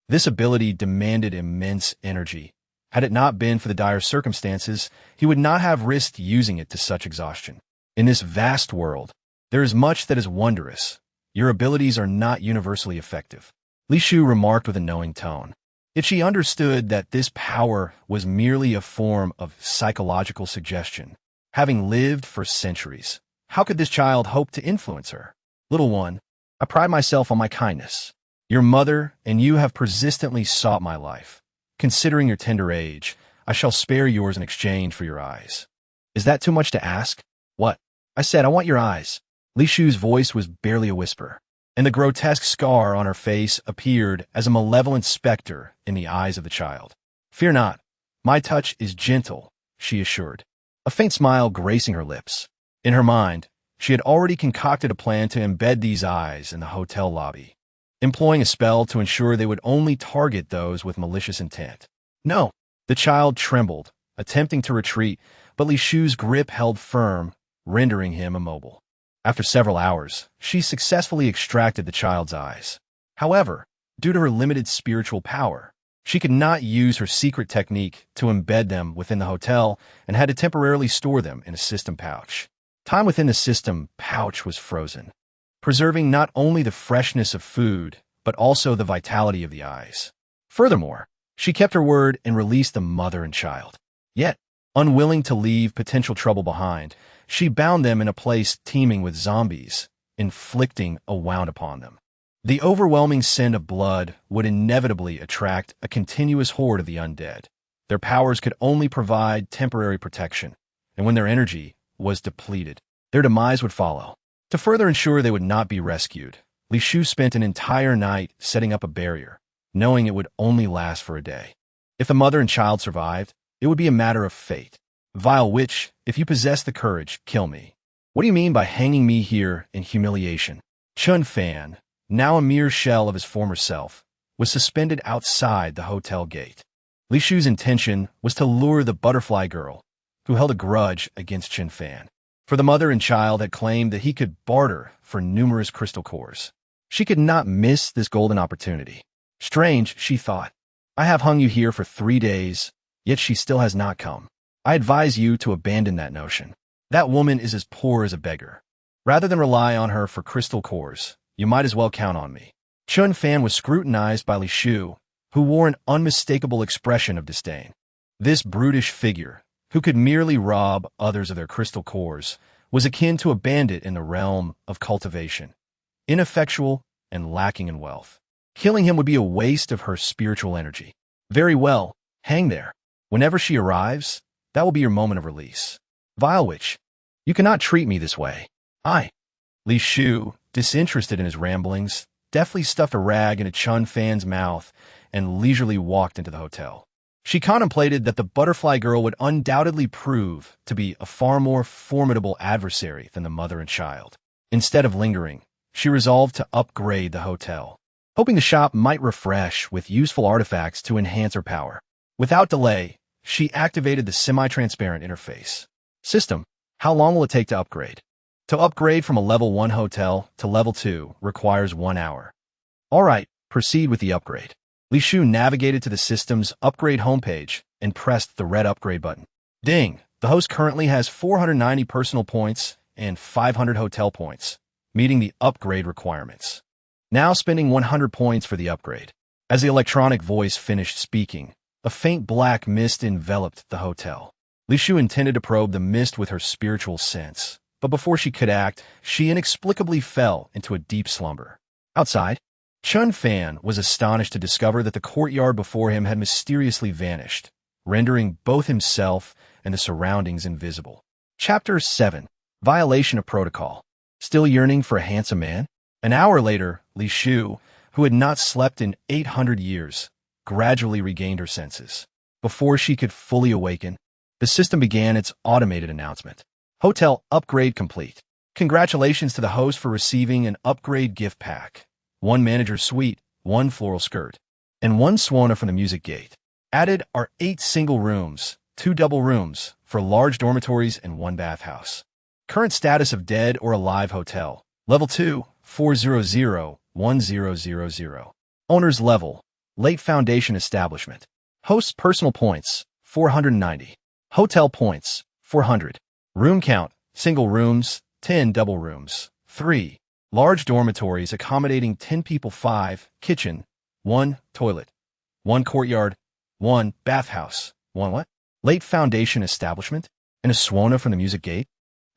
This ability demanded immense energy. Had it not been for the dire circumstances, he would not have risked using it to such exhaustion. In this vast world, there is much that is wondrous. Your abilities are not universally effective. Li Shu remarked with a knowing tone. Yet she understood that this power was merely a form of psychological suggestion. Having lived for centuries, how could this child hope to influence her? Little one, I pride myself on my kindness. Your mother and you have persistently sought my life. Considering your tender age, I shall spare yours in exchange for your eyes. Is that too much to ask? What? I said, I want your eyes. Li Shu's voice was barely a whisper, and the grotesque scar on her face appeared as a malevolent specter in the eyes of the child. Fear not. My touch is gentle, she assured, a faint smile gracing her lips. In her mind, she had already concocted a plan to embed these eyes in the hotel lobby, employing a spell to ensure they would only target those with malicious intent. No, the child trembled, attempting to retreat, but Li Shu's grip held firm, rendering him immobile. After several hours, she successfully extracted the child's eyes. However, due to her limited spiritual power, she could not use her secret technique to embed them within the hotel and had to temporarily store them in a system pouch. Time within the system pouch was frozen, preserving not only the freshness of food, but also the vitality of the eyes. Furthermore, she kept her word and released the mother and child. Yet, unwilling to leave potential trouble behind, she bound them in a place teeming with zombies, inflicting a wound upon them. The overwhelming scent of blood would inevitably attract a continuous horde of the undead. Their powers could only provide temporary protection, and when their energy was depleted, their demise would follow. To further ensure they would not be rescued, Li Shu spent an entire night setting up a barrier, knowing it would only last for a day. If the mother and child survived, it would be a matter of fate. Vile witch, if you possess the courage, kill me. What do you mean by hanging me here in humiliation? Chun Fan, now a mere shell of his former self, was suspended outside the hotel gate. Li Shu's intention was to lure the butterfly girl, who held a grudge against Chun Fan. For the mother and child had claimed that he could barter for numerous crystal cores. She could not miss this golden opportunity. Strange, she thought. I have hung you here for 3 days, yet she still has not come. I advise you to abandon that notion. That woman is as poor as a beggar. Rather than rely on her for crystal cores, you might as well count on me. Chun Fan was scrutinized by Li Shu, who wore an unmistakable expression of disdain. This brutish figure, who could merely rob others of their crystal cores, was akin to a bandit in the realm of cultivation, ineffectual and lacking in wealth. Killing him would be a waste of her spiritual energy. Very well, hang there. Whenever she arrives, that will be your moment of release. Vile witch, you cannot treat me this way. Li Shu, disinterested in his ramblings, deftly stuffed a rag into Chun Fan's mouth and leisurely walked into the hotel. She contemplated that the butterfly girl would undoubtedly prove to be a far more formidable adversary than the mother and child. Instead of lingering, she resolved to upgrade the hotel, hoping the shop might refresh with useful artifacts to enhance her power. Without delay, she activated the semi-transparent interface. System, how long will it take to upgrade? To upgrade from a level 1 hotel to level 2 requires 1 hour. All right, proceed with the upgrade. Li Shu navigated to the system's upgrade homepage and pressed the red upgrade button. Ding! The host currently has 490 personal points and 500 hotel points, meeting the upgrade requirements. Now spending 100 points for the upgrade. As the electronic voice finished speaking, a faint black mist enveloped the hotel. Li Shu intended to probe the mist with her spiritual sense, but before she could act, she inexplicably fell into a deep slumber. Outside, Chun Fan was astonished to discover that the courtyard before him had mysteriously vanished, rendering both himself and the surroundings invisible. Chapter 7. Violation of Protocol. Still yearning for a handsome man? An hour later, Li Shu, who had not slept in 800 years, gradually regained her senses. Before she could fully awaken, the system began its automated announcement. Hotel upgrade complete. Congratulations to the host for receiving an upgrade gift pack. 1 manager suite, 1 floral skirt, and 1 swana from the music gate. Added are 8 single rooms, 2 double rooms for large dormitories and 1 bathhouse. Current status of dead or alive hotel. Level 2, 400-1000. Owner's level. Late foundation establishment. Host's personal points, 490. Hotel points, 400. Room count, single rooms, 10 double rooms, 3. Large dormitories accommodating 10 people, 5. Kitchen, 1. Toilet, 1 courtyard, 1 bathhouse, 1 what? Late foundation establishment? And a swana from the music gate?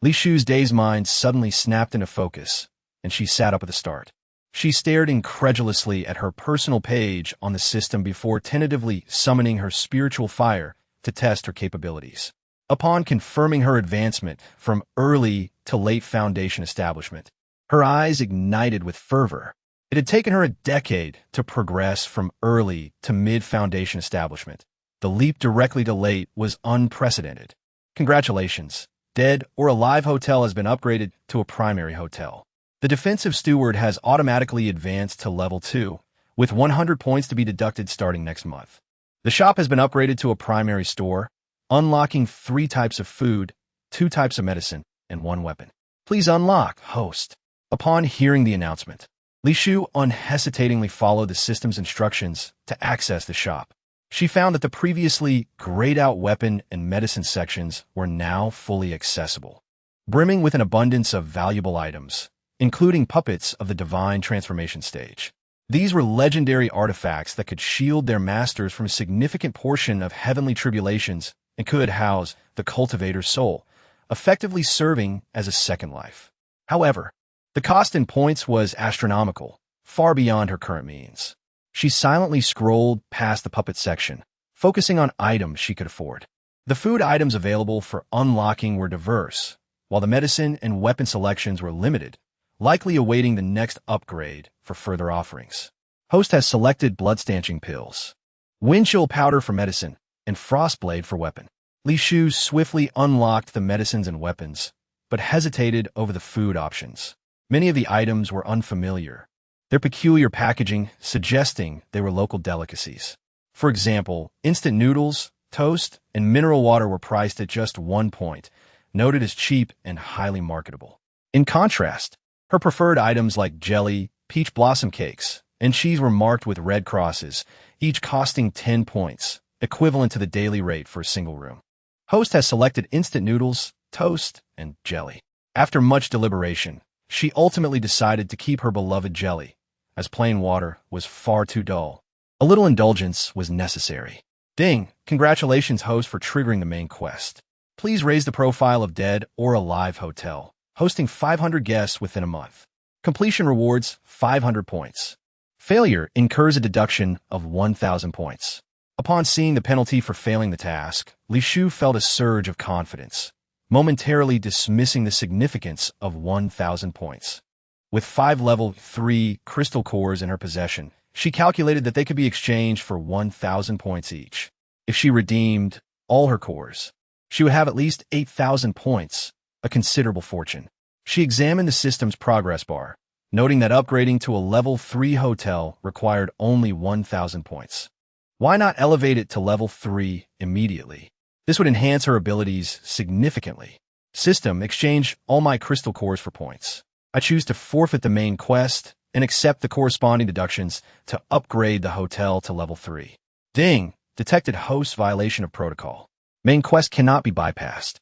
Li Shu's dazed mind suddenly snapped into focus, and she sat up at the start. She stared incredulously at her personal page on the system before tentatively summoning her spiritual fire to test her capabilities. Upon confirming her advancement from early to late foundation establishment, her eyes ignited with fervor. It had taken her a decade to progress from early to mid-foundation establishment. The leap directly to late was unprecedented. Congratulations. Dead or alive hotel has been upgraded to a primary hotel. The defensive steward has automatically advanced to level 2, with 100 points to be deducted starting next month. The shop has been upgraded to a primary store, unlocking 3 types of food, 2 types of medicine, and 1 weapon. Please unlock, host. Upon hearing the announcement, Li Shu unhesitatingly followed the system's instructions to access the shop. She found that the previously grayed-out weapon and medicine sections were now fully accessible, brimming with an abundance of valuable items, including puppets of the divine transformation stage. These were legendary artifacts that could shield their masters from a significant portion of heavenly tribulations and could house the cultivator's soul, effectively serving as a second life. However, the cost in points was astronomical, far beyond her current means. She silently scrolled past the puppet section, focusing on items she could afford. The food items available for unlocking were diverse, while the medicine and weapon selections were limited, likely awaiting the next upgrade for further offerings. Host has selected blood-stanching pills, wind chill powder for medicine, and frostblade for weapon. Li Shu swiftly unlocked the medicines and weapons, but hesitated over the food options. Many of the items were unfamiliar, their peculiar packaging suggesting they were local delicacies. For example, instant noodles, toast, and mineral water were priced at just 1 point, noted as cheap and highly marketable. In contrast, her preferred items like jelly, peach blossom cakes, and cheese were marked with red crosses, each costing 10 points, equivalent to the daily rate for a single room. Host has selected instant noodles, toast, and jelly. After much deliberation, she ultimately decided to keep her beloved jelly, as plain water was far too dull. A little indulgence was necessary. Ding! Congratulations, host, for triggering the main quest. Please raise the profile of Dead or Alive Hotel, hosting 500 guests within a month. Completion rewards 500 points. Failure incurs a deduction of 1,000 points. Upon seeing the penalty for failing the task, Li Shu felt a surge of confidence, momentarily dismissing the significance of 1,000 points. With 5 level 3 crystal cores in her possession, she calculated that they could be exchanged for 1,000 points each. If she redeemed all her cores, she would have at least 8,000 points, a considerable fortune. She examined the system's progress bar, noting that upgrading to a level 3 hotel required only 1,000 points. Why not elevate it to level 3 immediately? This would enhance her abilities significantly. System, exchange all my crystal cores for points. I choose to forfeit the main quest and accept the corresponding deductions to upgrade the hotel to level 3. Ding! Detected host violation of protocol. Main quest cannot be bypassed.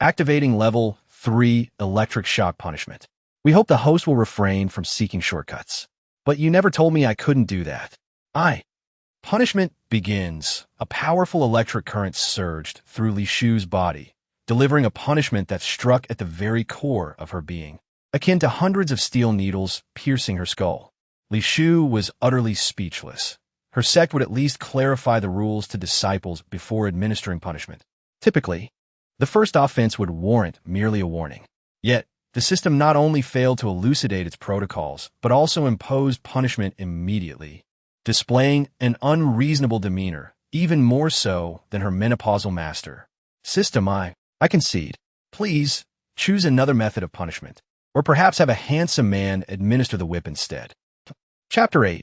Activating level 3 electric shock punishment. We hope the host will refrain from seeking shortcuts. But you never told me I couldn't do that. Punishment begins. A powerful electric current surged through Li Shu's body, delivering a punishment that struck at the very core of her being, akin to hundreds of steel needles piercing her skull. Li Shu was utterly speechless. Her sect would at least clarify the rules to disciples before administering punishment. Typically, the first offense would warrant merely a warning. Yet, the system not only failed to elucidate its protocols, but also imposed punishment immediately, displaying an unreasonable demeanor, even more so than her menopausal master. System, I concede. Please, Choose another method of punishment. Or perhaps have a handsome man administer the whip instead. Chapter 8.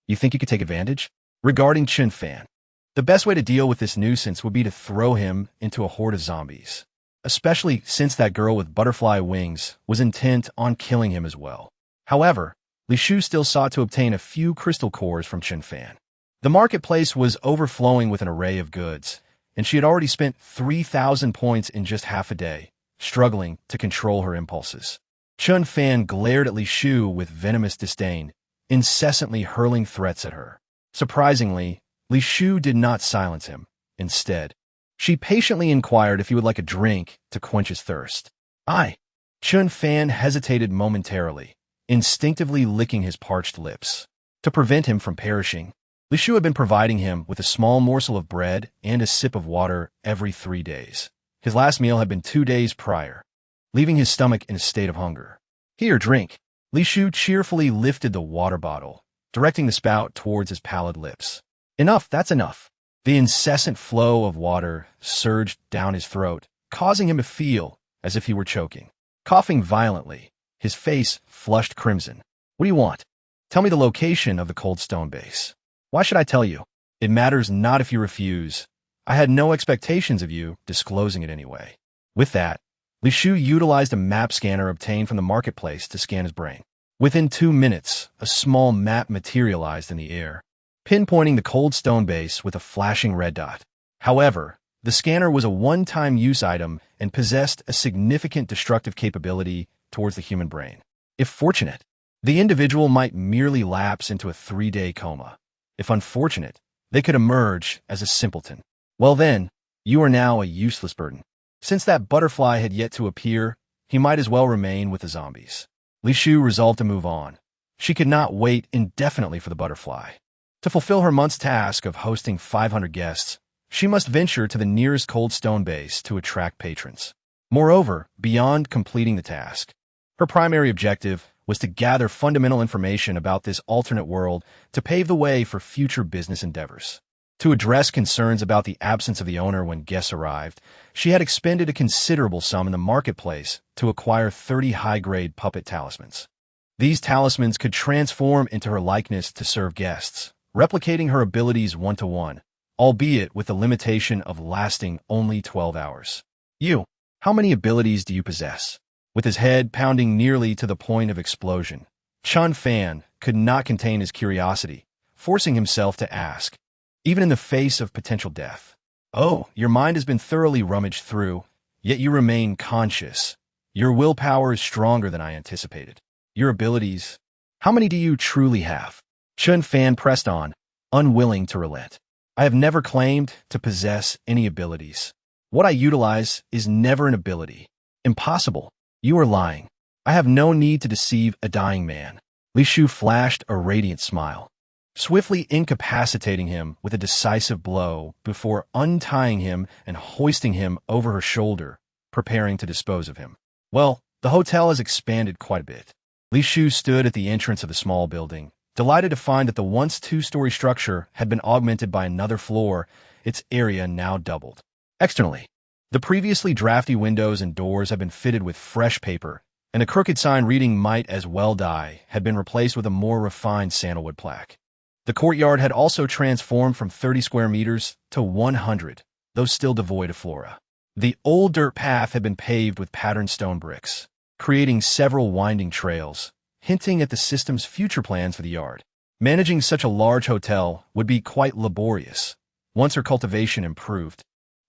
You think you could take advantage? Regarding Chen Fan, the best way to deal with this nuisance would be to throw him into a horde of zombies, especially since that girl with butterfly wings was intent on killing him as well. However, Li Shu still sought to obtain a few crystal cores from Chen Fan. The marketplace was overflowing with an array of goods, and she had already spent 3,000 points in just half a day, struggling to control her impulses. Chen Fan glared at Li Shu with venomous disdain, incessantly hurling threats at her. Surprisingly, Li Shu did not silence him. Instead, she patiently inquired if he would like a drink to quench his thirst. Chen Fan hesitated momentarily, instinctively licking his parched lips. To prevent him from perishing, Li Shu had been providing him with a small morsel of bread and a sip of water every 3 days. His last meal had been 2 days prior, leaving his stomach in a state of hunger. Here, drink. Li Shu cheerfully lifted the water bottle, directing the spout towards his pallid lips. Enough, that's enough. The incessant flow of water surged down his throat, causing him to feel as if he were choking. Coughing violently, his face flushed crimson. What do you want? Tell me the location of the cold stone base. Why should I tell you? It matters not if you refuse. I had no expectations of you disclosing it anyway. With that, Li Shu utilized a map scanner obtained from the marketplace to scan his brain. Within 2 minutes, a small map materialized in the air, pinpointing the cold stone base with a flashing red dot. However, the scanner was a one-time use item and possessed a significant destructive capability towards the human brain. If fortunate, the individual might merely lapse into a 3-day coma. If unfortunate, they could emerge as a simpleton. Well then, you are now a useless burden. Since that butterfly had yet to appear, he might as well remain with the zombies. Li Shu resolved to move on. She could not wait indefinitely for the butterfly. To fulfill her month's task of hosting 500 guests, she must venture to the nearest cold stone base to attract patrons. Moreover, beyond completing the task, her primary objective was to gather fundamental information about this alternate world to pave the way for future business endeavors. To address concerns about the absence of the owner when guests arrived, she had expended a considerable sum in the marketplace to acquire 30 high-grade puppet talismans. These talismans could transform into her likeness to serve guests, replicating her abilities one-to-one, albeit with the limitation of lasting only 12 hours. How many abilities do you possess? With his head pounding nearly to the point of explosion, Chen Fan could not contain his curiosity, forcing himself to ask, even in the face of potential death. Oh, your mind has been thoroughly rummaged through, yet you remain conscious. Your willpower is stronger than I anticipated. Your abilities, how many do you truly have? Chen Fan pressed on, unwilling to relent. I have never claimed to possess any abilities. What I utilize is never an ability. Impossible. You are lying. I have no need to deceive a dying man. Li Shu flashed a radiant smile, swiftly incapacitating him with a decisive blow before untying him and hoisting him over her shoulder, preparing to dispose of him. Well, the hotel has expanded quite a bit. Li Shu stood at the entrance of the small building, delighted to find that the once 2-story structure had been augmented by another floor, its area now doubled. Externally, the previously drafty windows and doors had been fitted with fresh paper, and a crooked sign reading "Might as well die" had been replaced with a more refined sandalwood plaque. The courtyard had also transformed from 30 square meters to 100, though still devoid of flora. The old dirt path had been paved with patterned stone bricks, creating several winding trails, hinting at the system's future plans for the yard. Managing such a large hotel would be quite laborious. Once her cultivation improved,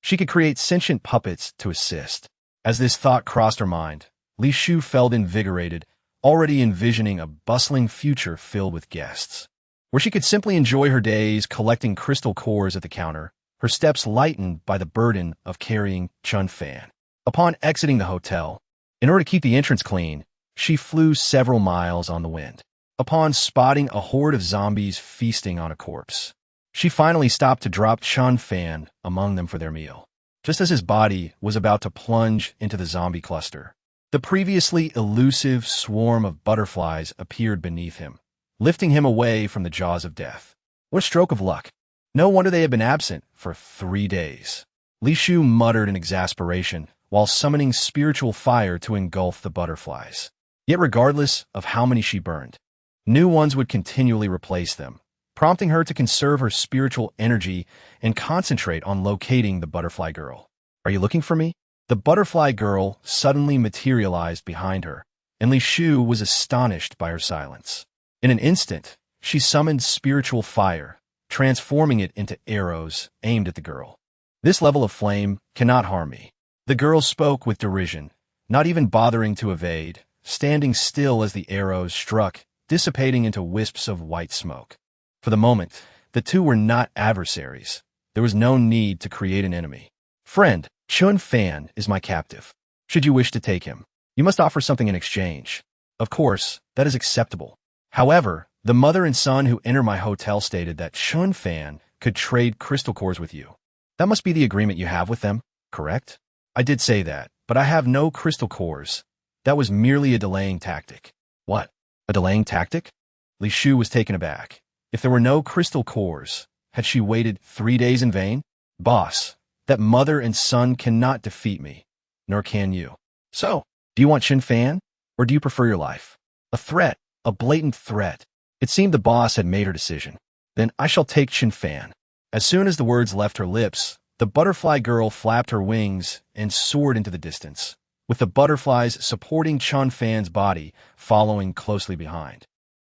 she could create sentient puppets to assist. As this thought crossed her mind, Li Shu felt invigorated, already envisioning a bustling future filled with guests, where she could simply enjoy her days collecting crystal cores at the counter, her steps lightened by the burden of carrying Chen Fan. Upon exiting the hotel, in order to keep the entrance clean, she flew several miles on the wind. Upon spotting a horde of zombies feasting on a corpse, she finally stopped to drop Chen Fan among them for their meal. Just as his body was about to plunge into the zombie cluster, the previously elusive swarm of butterflies appeared beneath him, lifting him away from the jaws of death. What a stroke of luck. No wonder they had been absent for 3 days. Li Shu muttered in exasperation, while summoning spiritual fire to engulf the butterflies. Yet regardless of how many she burned, new ones would continually replace them, prompting her to conserve her spiritual energy and concentrate on locating the butterfly girl. "Are you looking for me?" The butterfly girl suddenly materialized behind her, and Li Shu was astonished by her silence. In an instant, she summoned spiritual fire, transforming it into arrows aimed at the girl. "This level of flame cannot harm me." The girl spoke with derision, not even bothering to evade, standing still as the arrows struck, dissipating into wisps of white smoke. For the moment, the two were not adversaries. There was no need to create an enemy. "Friend, Chun Fan is my captive. Should you wish to take him, you must offer something in exchange. Of course, that is acceptable. However, the mother and son who enter my hotel stated that Chun Fan could trade crystal cores with you. That must be the agreement you have with them, correct?" "I did say that, but I have no crystal cores. That was merely a delaying tactic." "What? A delaying tactic?" Li Shu was taken aback. If there were no crystal cores, had she waited 3 days in vain? "Boss, that mother and son cannot defeat me, nor can you. So, do you want Chun Fan, or do you prefer your life?" A threat, a blatant threat. It seemed the boss had made her decision. "Then I shall take Chun Fan." As soon as the words left her lips, the butterfly girl flapped her wings and soared into the distance, with the butterflies supporting Chun Fan's body following closely behind.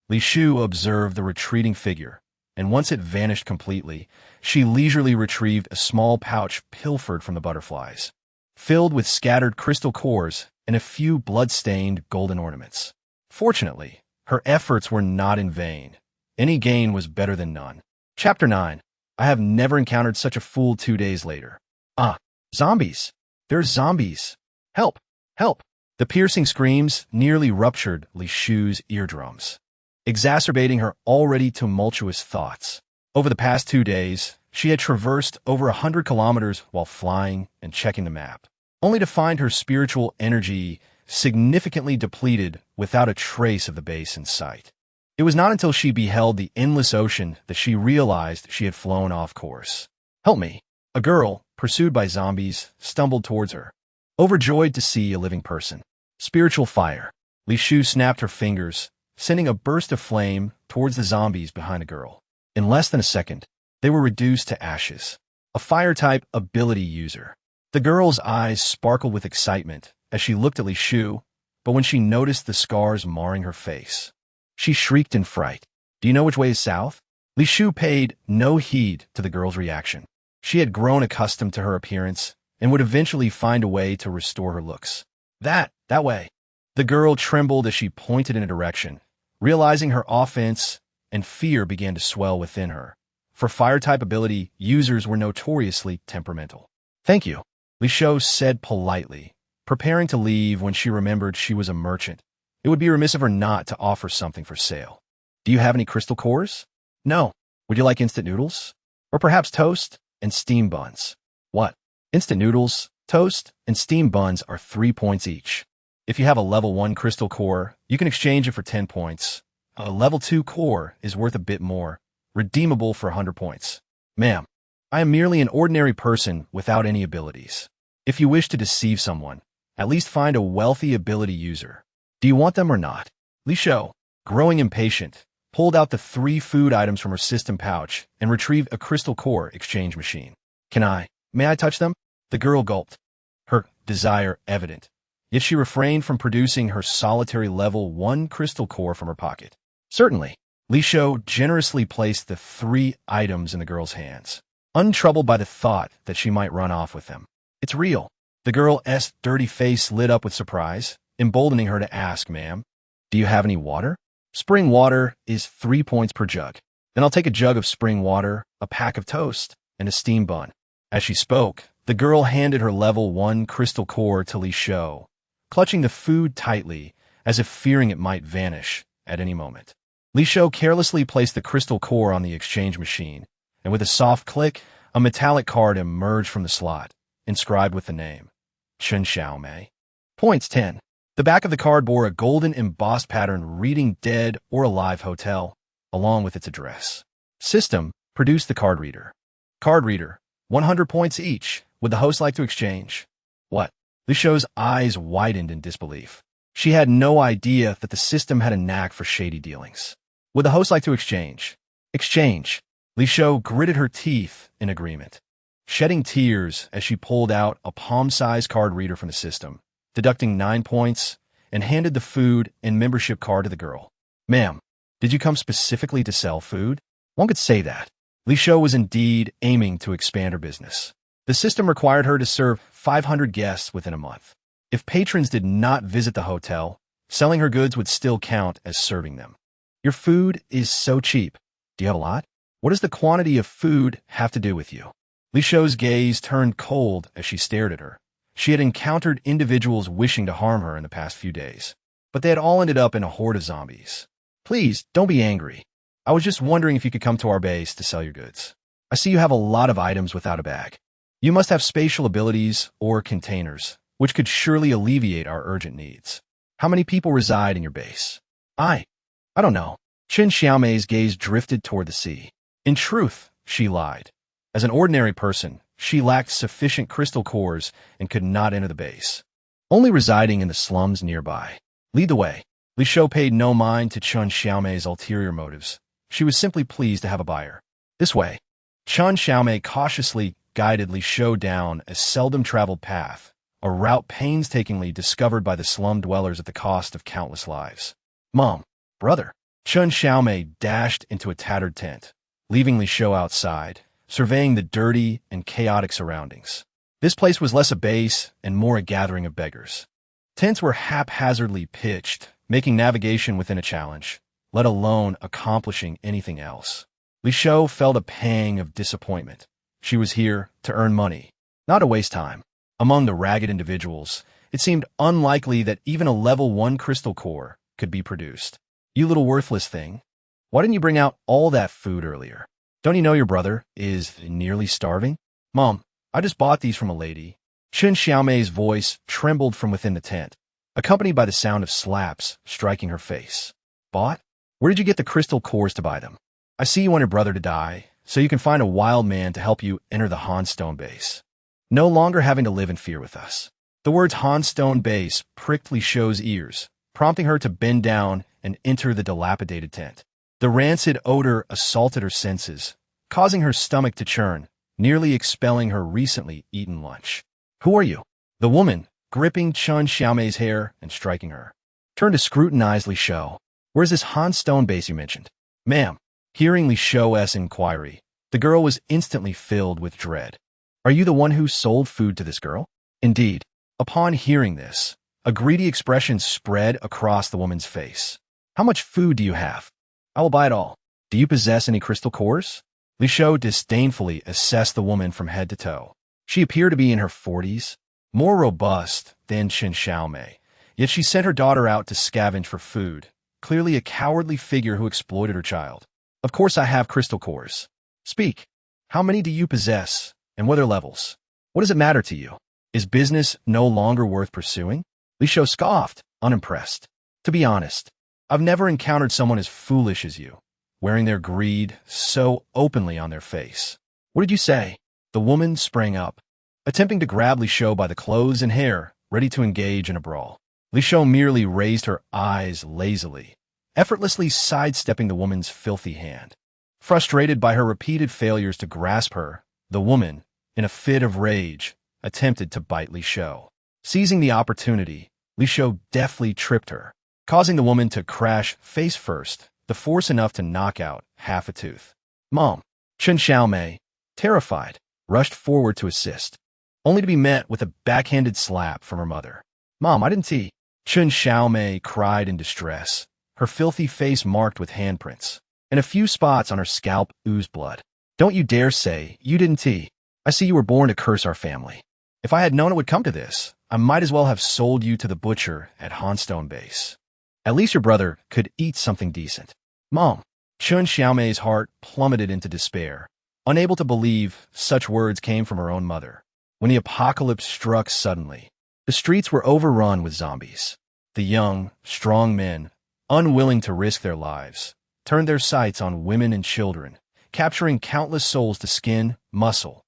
Li Shu observed the retreating figure, and once it vanished completely, she leisurely retrieved a small pouch pilfered from the butterflies, filled with scattered crystal cores and a few blood-stained golden ornaments. Fortunately, her efforts were not in vain. Any gain was better than none. Chapter 9. I have never encountered such a fool 2 days later. "Ah, zombies! There's zombies! Help! Help!" The piercing screams nearly ruptured Li Shu's eardrums, exacerbating her already tumultuous thoughts. Over the past 2 days, she had traversed over 100 kilometers while flying and checking the map, only to find her spiritual energy significantly depleted without a trace of the base in sight. It was not until she beheld the endless ocean that she realized she had flown off course. "Help me!" A girl, pursued by zombies, stumbled towards her, overjoyed to see a living person. Spiritual fire. Li Shu snapped her fingers, sending a burst of flame towards the zombies behind the girl. In less than a second, they were reduced to ashes. A fire-type ability user. The girl's eyes sparkled with excitement as she looked at Li Shu, but when she noticed the scars marring her face, she shrieked in fright. "Do you know which way is south?" Li Shu paid no heed to the girl's reaction. She had grown accustomed to her appearance and would eventually find a way to restore her looks. That way." The girl trembled as she pointed in a direction, realizing her offense, and fear began to swell within her. For fire-type ability, users were notoriously temperamental. "Thank you," Li Shu said politely, preparing to leave when she remembered she was a merchant. It would be remiss of her not to offer something for sale. "Do you have any crystal cores?" "No." "Would you like instant noodles? Or perhaps toast and steam buns?" "What?" "Instant noodles, toast, and steam buns are 3 points each. If you have a level 1 crystal core, you can exchange it for 10 points. A level 2 core is worth a bit more, redeemable for 100 points. "Ma'am, I am merely an ordinary person without any abilities. If you wish to deceive someone, at least find a wealthy ability user. Do you want them or not?" Li Shu, growing impatient, pulled out the 3 food items from her system pouch and retrieved a crystal core exchange machine. May I touch them?" The girl gulped, her desire evident, yet she refrained from producing her solitary level 1 crystal core from her pocket. "Certainly." Li Shu generously placed the 3 items in the girl's hands, untroubled by the thought that she might run off with them. "It's real." The girl's dirty face lit up with surprise, emboldening her to ask, "Ma'am, do you have any water?" "Spring water is 3 points per jug." "Then I'll take a jug of spring water, a pack of toast, and a steam bun." As she spoke, the girl handed her level 1 crystal core to Li Shu, clutching the food tightly as if fearing it might vanish at any moment. Li Shu carelessly placed the crystal core on the exchange machine, and with a soft click, a metallic card emerged from the slot, inscribed with the name, Chen Xiaomei. Points 10. The back of the card bore a golden embossed pattern reading Dead or Alive Hotel, along with its address. System, produce the card reader. Card reader, 100 points each. Would the host like to exchange? "What? Li Shou's eyes widened in disbelief. She had no idea that the system had a knack for shady dealings. Would the host like to exchange? Exchange. Li Shou gritted her teeth in agreement, shedding tears as she pulled out a palm-sized card reader from the system, deducting 9 points, and handed the food and membership card to the girl. Ma'am, did you come specifically to sell food? One could say that. Li Shou was indeed aiming to expand her business. The system required her to serve 500 guests within a month. If patrons did not visit the hotel, selling her goods would still count as serving them. Your food is so cheap. Do you have a lot? What does the quantity of food have to do with you? Li Shou's gaze turned cold as she stared at her. She had encountered individuals wishing to harm her in the past few days, but they had all ended up in a horde of zombies. Please, don't be angry. I was just wondering if you could come to our base to sell your goods. I see you have a lot of items without a bag. You must have spatial abilities or containers, which could surely alleviate our urgent needs. How many people reside in your base? I don't know. Chen Xiaomei's gaze drifted toward the sea. In truth, she lied. As an ordinary person, she lacked sufficient crystal cores and could not enter the base. Only residing in the slums nearby. Lead the way. Li Shou paid no mind to Chen Xiaomei's ulterior motives. She was simply pleased to have a buyer. This way. Chen Xiaomei cautiously guided Li Shou down a seldom-traveled path, a route painstakingly discovered by the slum dwellers at the cost of countless lives. Mom, brother. Chen Xiaomei dashed into a tattered tent, leaving Li Shou outside, surveying the dirty and chaotic surroundings. This place was less a base and more a gathering of beggars. Tents were haphazardly pitched, making navigation within a challenge, let alone accomplishing anything else. Li Shou felt a pang of disappointment. She was here to earn money, not to waste time. Among the ragged individuals, it seemed unlikely that even a level 1 crystal core could be produced. You little worthless thing. Why didn't you bring out all that food earlier? Don't you know your brother is nearly starving? Mom, I just bought these from a lady. Chen Xiaomei's voice trembled from within the tent, accompanied by the sound of slaps striking her face. Bought? Where did you get the crystal cores to buy them? I see you want your brother to die, so you can find a wild man to help you enter the Hanstone base. No longer having to live in fear with us. The words Hanstone base pricked Li Shou's ears, prompting her to bend down and enter the dilapidated tent. The rancid odor assaulted her senses, causing her stomach to churn, nearly expelling her recently eaten lunch. Who are you? The woman, gripping Chen Xiaomei's hair and striking her, turned to scrutinize Li Shou. Where's this Hanstone base you mentioned? Ma'am. Hearing Li Shou's inquiry, the girl was instantly filled with dread. Are you the one who sold food to this girl? Indeed. Upon hearing this, a greedy expression spread across the woman's face. How much food do you have? I will buy it all. Do you possess any crystal cores? Li Shou disdainfully assessed the woman from head to toe. She appeared to be in her 40s, more robust than Chen Xiaomei, yet she sent her daughter out to scavenge for food, clearly a cowardly figure who exploited her child. Of course I have crystal cores. Speak. How many do you possess, and what are levels? What does it matter to you? Is business no longer worth pursuing? Li Shou scoffed, unimpressed. To be honest, I've never encountered someone as foolish as you, wearing their greed so openly on their face. What did you say? The woman sprang up, attempting to grab Li Shou by the clothes and hair, ready to engage in a brawl. Li Shou merely raised her eyes lazily, effortlessly sidestepping the woman's filthy hand. Frustrated by her repeated failures to grasp her, the woman, in a fit of rage, attempted to bite Li Shou. Seizing the opportunity, Li Shou deftly tripped her, causing the woman to crash face first, the force enough to knock out half a tooth. Mom, Chen Xiaomei, terrified, rushed forward to assist, only to be met with a backhanded slap from her mother. Mom, I didn't see. Chen Xiaomei cried in distress, her filthy face marked with handprints, and a few spots on her scalp oozed blood. Don't you dare say you didn't see. I see you were born to curse our family. If I had known it would come to this, I might as well have sold you to the butcher at Hanstone Base. At least your brother could eat something decent. Mom, Chen Xiaomei's heart plummeted into despair, unable to believe such words came from her own mother. When the apocalypse struck suddenly, the streets were overrun with zombies. The young, strong men, unwilling to risk their lives, turned their sights on women and children, capturing countless souls to skin, muscle,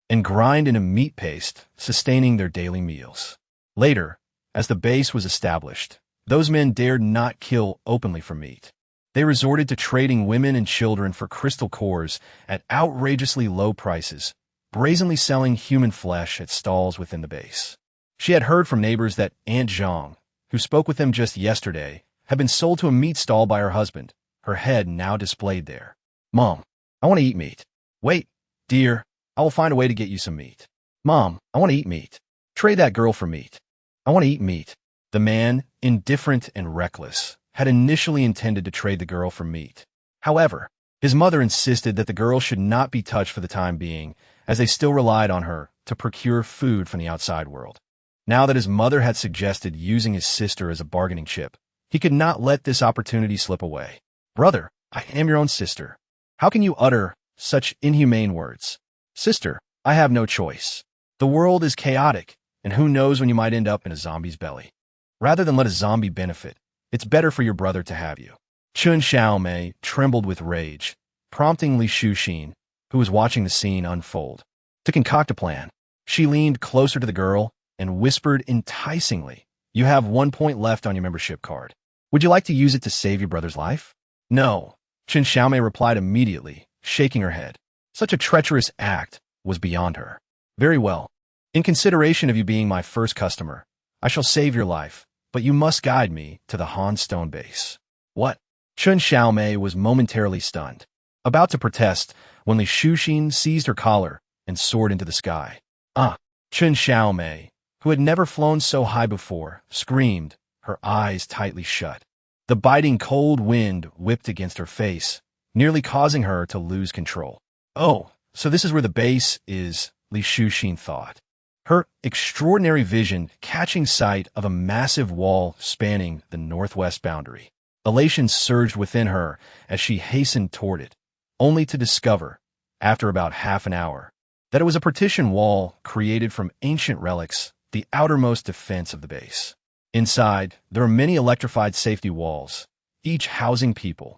and grind into meat paste, sustaining their daily meals. Later, as the base was established, those men dared not kill openly for meat. They resorted to trading women and children for crystal cores at outrageously low prices, brazenly selling human flesh at stalls within the base. She had heard from neighbors that Aunt Zhang, who spoke with them just yesterday, had been sold to a meat stall by her husband, her head now displayed there. Mom, I want to eat meat. Wait, dear, I will find a way to get you some meat. Mom, I want to eat meat. Trade that girl for meat. I want to eat meat. The man, indifferent and reckless, had initially intended to trade the girl for meat. However, his mother insisted that the girl should not be touched for the time being, as they still relied on her to procure food from the outside world. Now that his mother had suggested using his sister as a bargaining chip, he could not let this opportunity slip away. Brother, I am your own sister. How can you utter such inhumane words? Sister, I have no choice. The world is chaotic, and who knows when you might end up in a zombie's belly. Rather than let a zombie benefit, it's better for your brother to have you. Chun Xiaomei trembled with rage, prompting Li Shufei, who was watching the scene unfold, to concoct a plan. She leaned closer to the girl and whispered enticingly, "You have 1 point left on your membership card. Would you like to use it to save your brother's life?" "No," Chun Xiaomei replied immediately, shaking her head. Such a treacherous act was beyond her. "Very well. In consideration of you being my first customer, I shall save your life, but you must guide me to the Han Stone base." "What?" Chun Xiaomei was momentarily stunned, about to protest when Li Shufei seized her collar and soared into the sky. Chun Xiaomei, who had never flown so high before, screamed, her eyes tightly shut. The biting cold wind whipped against her face, nearly causing her to lose control. "Oh, so this is where the base is," Li Shufei thought. Her extraordinary vision catching sight of a massive wall spanning the northwest boundary. Elation surged within her as she hastened toward it, only to discover, after about half an hour, that it was a partition wall created from ancient relics, the outermost defense of the base. Inside, there are many electrified safety walls, each housing people,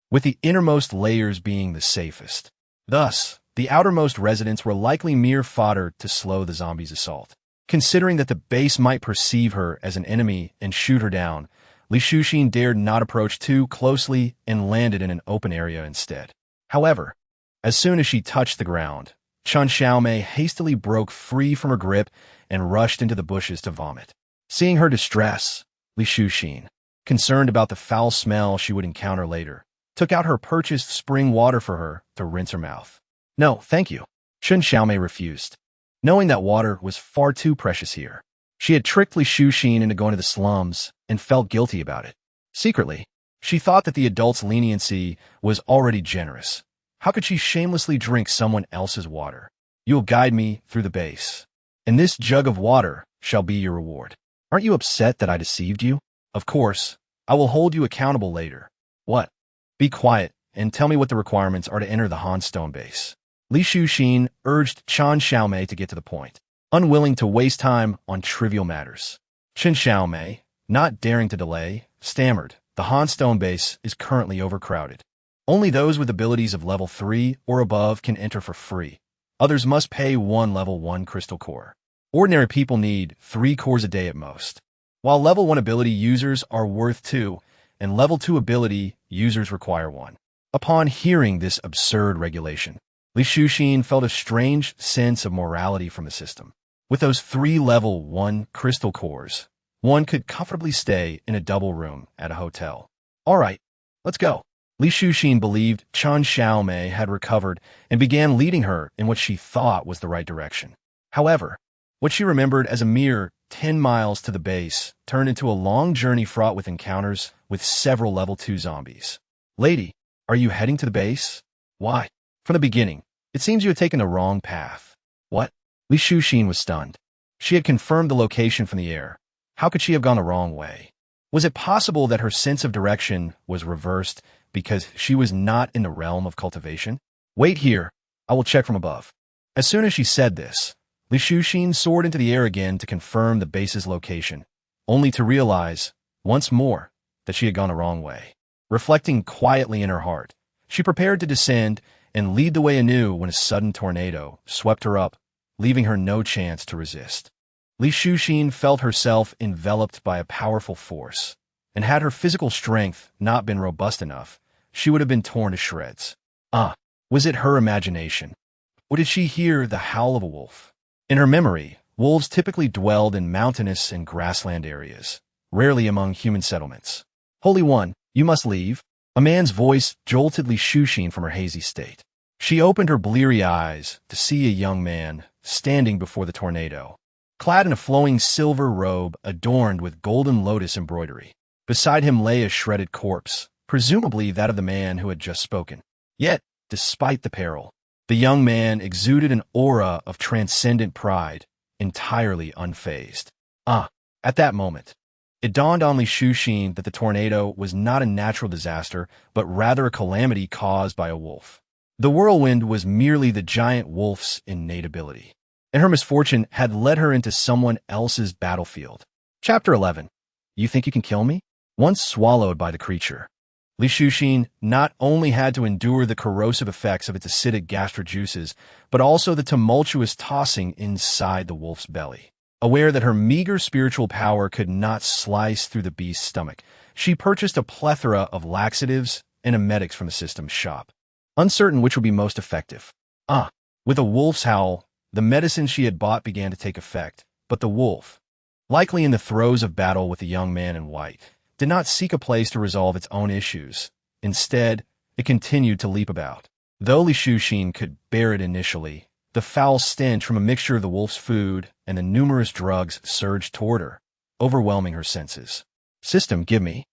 with the innermost layers being the safest. Thus, the outermost residents were likely mere fodder to slow the zombies' assault. Considering that the base might perceive her as an enemy and shoot her down, Li Shufei dared not approach too closely and landed in an open area instead. However, as soon as she touched the ground, Chun Xiaomei hastily broke free from her grip and rushed into the bushes to vomit. Seeing her distress, Li Shufei, concerned about the foul smell she would encounter later, took out her purchased spring water for her to rinse her mouth. "No, thank you." Chun Xiaomei refused, knowing that water was far too precious here. She had tricked Li Shufei into going to the slums and felt guilty about it. Secretly, she thought that the adult's leniency was already generous. How could she shamelessly drink someone else's water? "You will guide me through the base, and this jug of water shall be your reward. Aren't you upset that I deceived you? Of course, I will hold you accountable later." "What?" "Be quiet and tell me what the requirements are to enter the Han Stone base." Li Shufei urged Chun Xiaomei to get to the point, unwilling to waste time on trivial matters. Chun Xiaomei, not daring to delay, stammered, "The Han Stone base is currently overcrowded. Only those with abilities of level 3 or above can enter for free. Others must pay 1 level 1 crystal core. Ordinary people need 3 cores a day at most, while level 1 ability users are worth 2, and level 2 ability users require 1. Upon hearing this absurd regulation, Li Shufei felt a strange sense of morality from the system. With those 3 level 1 crystal cores, one could comfortably stay in a double room at a hotel. "All right, let's go." Li Shufei believed Chun Xiaomei had recovered and began leading her in what she thought was the right direction. However, what she remembered as a mere 10 miles to the base turned into a long journey fraught with encounters with several level 2 zombies. "Lady, are you heading to the base?" "Why? From the beginning, it seems you had taken the wrong path." "What?" Li Shufei was stunned. She had confirmed the location from the air. How could she have gone the wrong way? Was it possible that her sense of direction was reversed because she was not in the realm of cultivation? "Wait here, I will check from above." As soon as she said this, Li Shufei soared into the air again to confirm the base's location, only to realize, once more, that she had gone the wrong way. Reflecting quietly in her heart, she prepared to descend and lead the way anew when a sudden tornado swept her up, leaving her no chance to resist. Li Shufei felt herself enveloped by a powerful force, and had her physical strength not been robust enough, she would have been torn to shreds. Was it her imagination? Or did she hear the howl of a wolf? In her memory, wolves typically dwelled in mountainous and grassland areas, rarely among human settlements. Holy One, you must leave. A man's voice jolted Li Shufei from her hazy state. She opened her bleary eyes to see a young man standing before the tornado, clad in a flowing silver robe adorned with golden lotus embroidery. Beside him lay a shredded corpse, presumably that of the man who had just spoken. Yet, despite the peril, the young man exuded an aura of transcendent pride, entirely unfazed. At that moment, it dawned on Li Shufei that the tornado was not a natural disaster, but rather a calamity caused by a wolf. The whirlwind was merely the giant wolf's innate ability, and her misfortune had led her into someone else's battlefield. Chapter 11. You think you can kill me? Once swallowed by the creature, Li Shufei not only had to endure the corrosive effects of its acidic gastric juices, but also the tumultuous tossing inside the wolf's belly. Aware that her meager spiritual power could not slice through the beast's stomach, she purchased a plethora of laxatives and emetics from the system's shop, uncertain which would be most effective. With a wolf's howl, the medicine she had bought began to take effect, but the wolf, likely in the throes of battle with the young man in white, did not seek a place to resolve its own issues. Instead, it continued to leap about. Though Li Shufei could bear it initially, the foul stench from a mixture of the wolf's food and the numerous drugs surged toward her, overwhelming her senses. System, give me.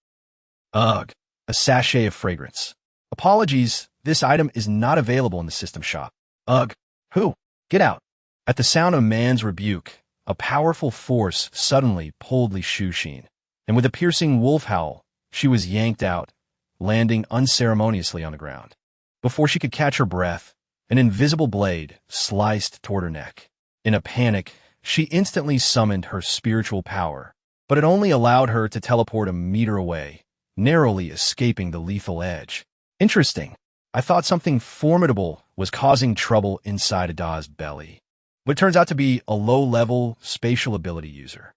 A sachet of fragrance. Apologies, this item is not available in the system shop. Who? Get out. At the sound of a man's rebuke, a powerful force suddenly pulled Li Shufei, and with a piercing wolf howl, she was yanked out, landing unceremoniously on the ground. Before she could catch her breath, an invisible blade sliced toward her neck. In a panic, she instantly summoned her spiritual power, but it only allowed her to teleport a meter away, narrowly escaping the lethal edge. Interesting. I thought something formidable was causing trouble inside Ada's belly, but it turns out to be a low-level spatial ability user.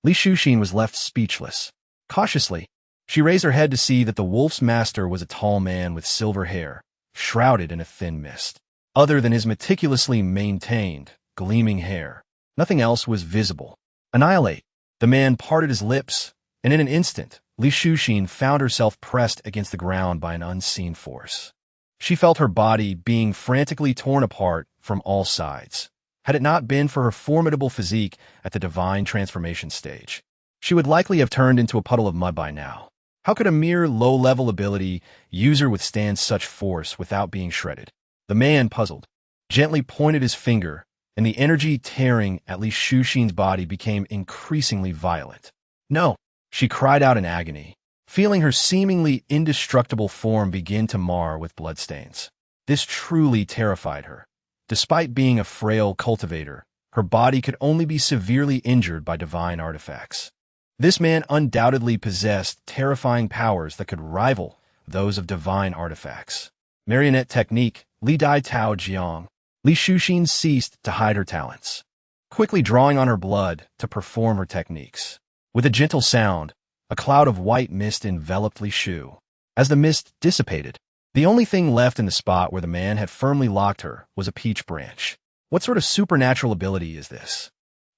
Li Shufei was left speechless. Cautiously, she raised her head to see that the wolf's master was a tall man with silver hair, shrouded in a thin mist. Other than his meticulously maintained, gleaming hair, nothing else was visible. Annihilate. The man parted his lips, and in an instant, Li Shufei found herself pressed against the ground by an unseen force. She felt her body being frantically torn apart from all sides. Had it not been for her formidable physique at the divine transformation stage, she would likely have turned into a puddle of mud by now. How could a mere low-level ability user withstand such force without being shredded? The man, puzzled, gently pointed his finger, and the energy tearing at Li Shufei's body became increasingly violent. No, she cried out in agony, feeling her seemingly indestructible form begin to mar with bloodstains. This truly terrified her. Despite being a frail cultivator, her body could only be severely injured by divine artifacts. This man undoubtedly possessed terrifying powers that could rival those of divine artifacts. Marionette technique, Li Dai Tao Jiang. Li Shufei ceased to hide her talents, quickly drawing on her blood to perform her techniques. With a gentle sound, a cloud of white mist enveloped Li Shufei. As the mist dissipated, the only thing left in the spot where the man had firmly locked her was a peach branch. What sort of supernatural ability is this?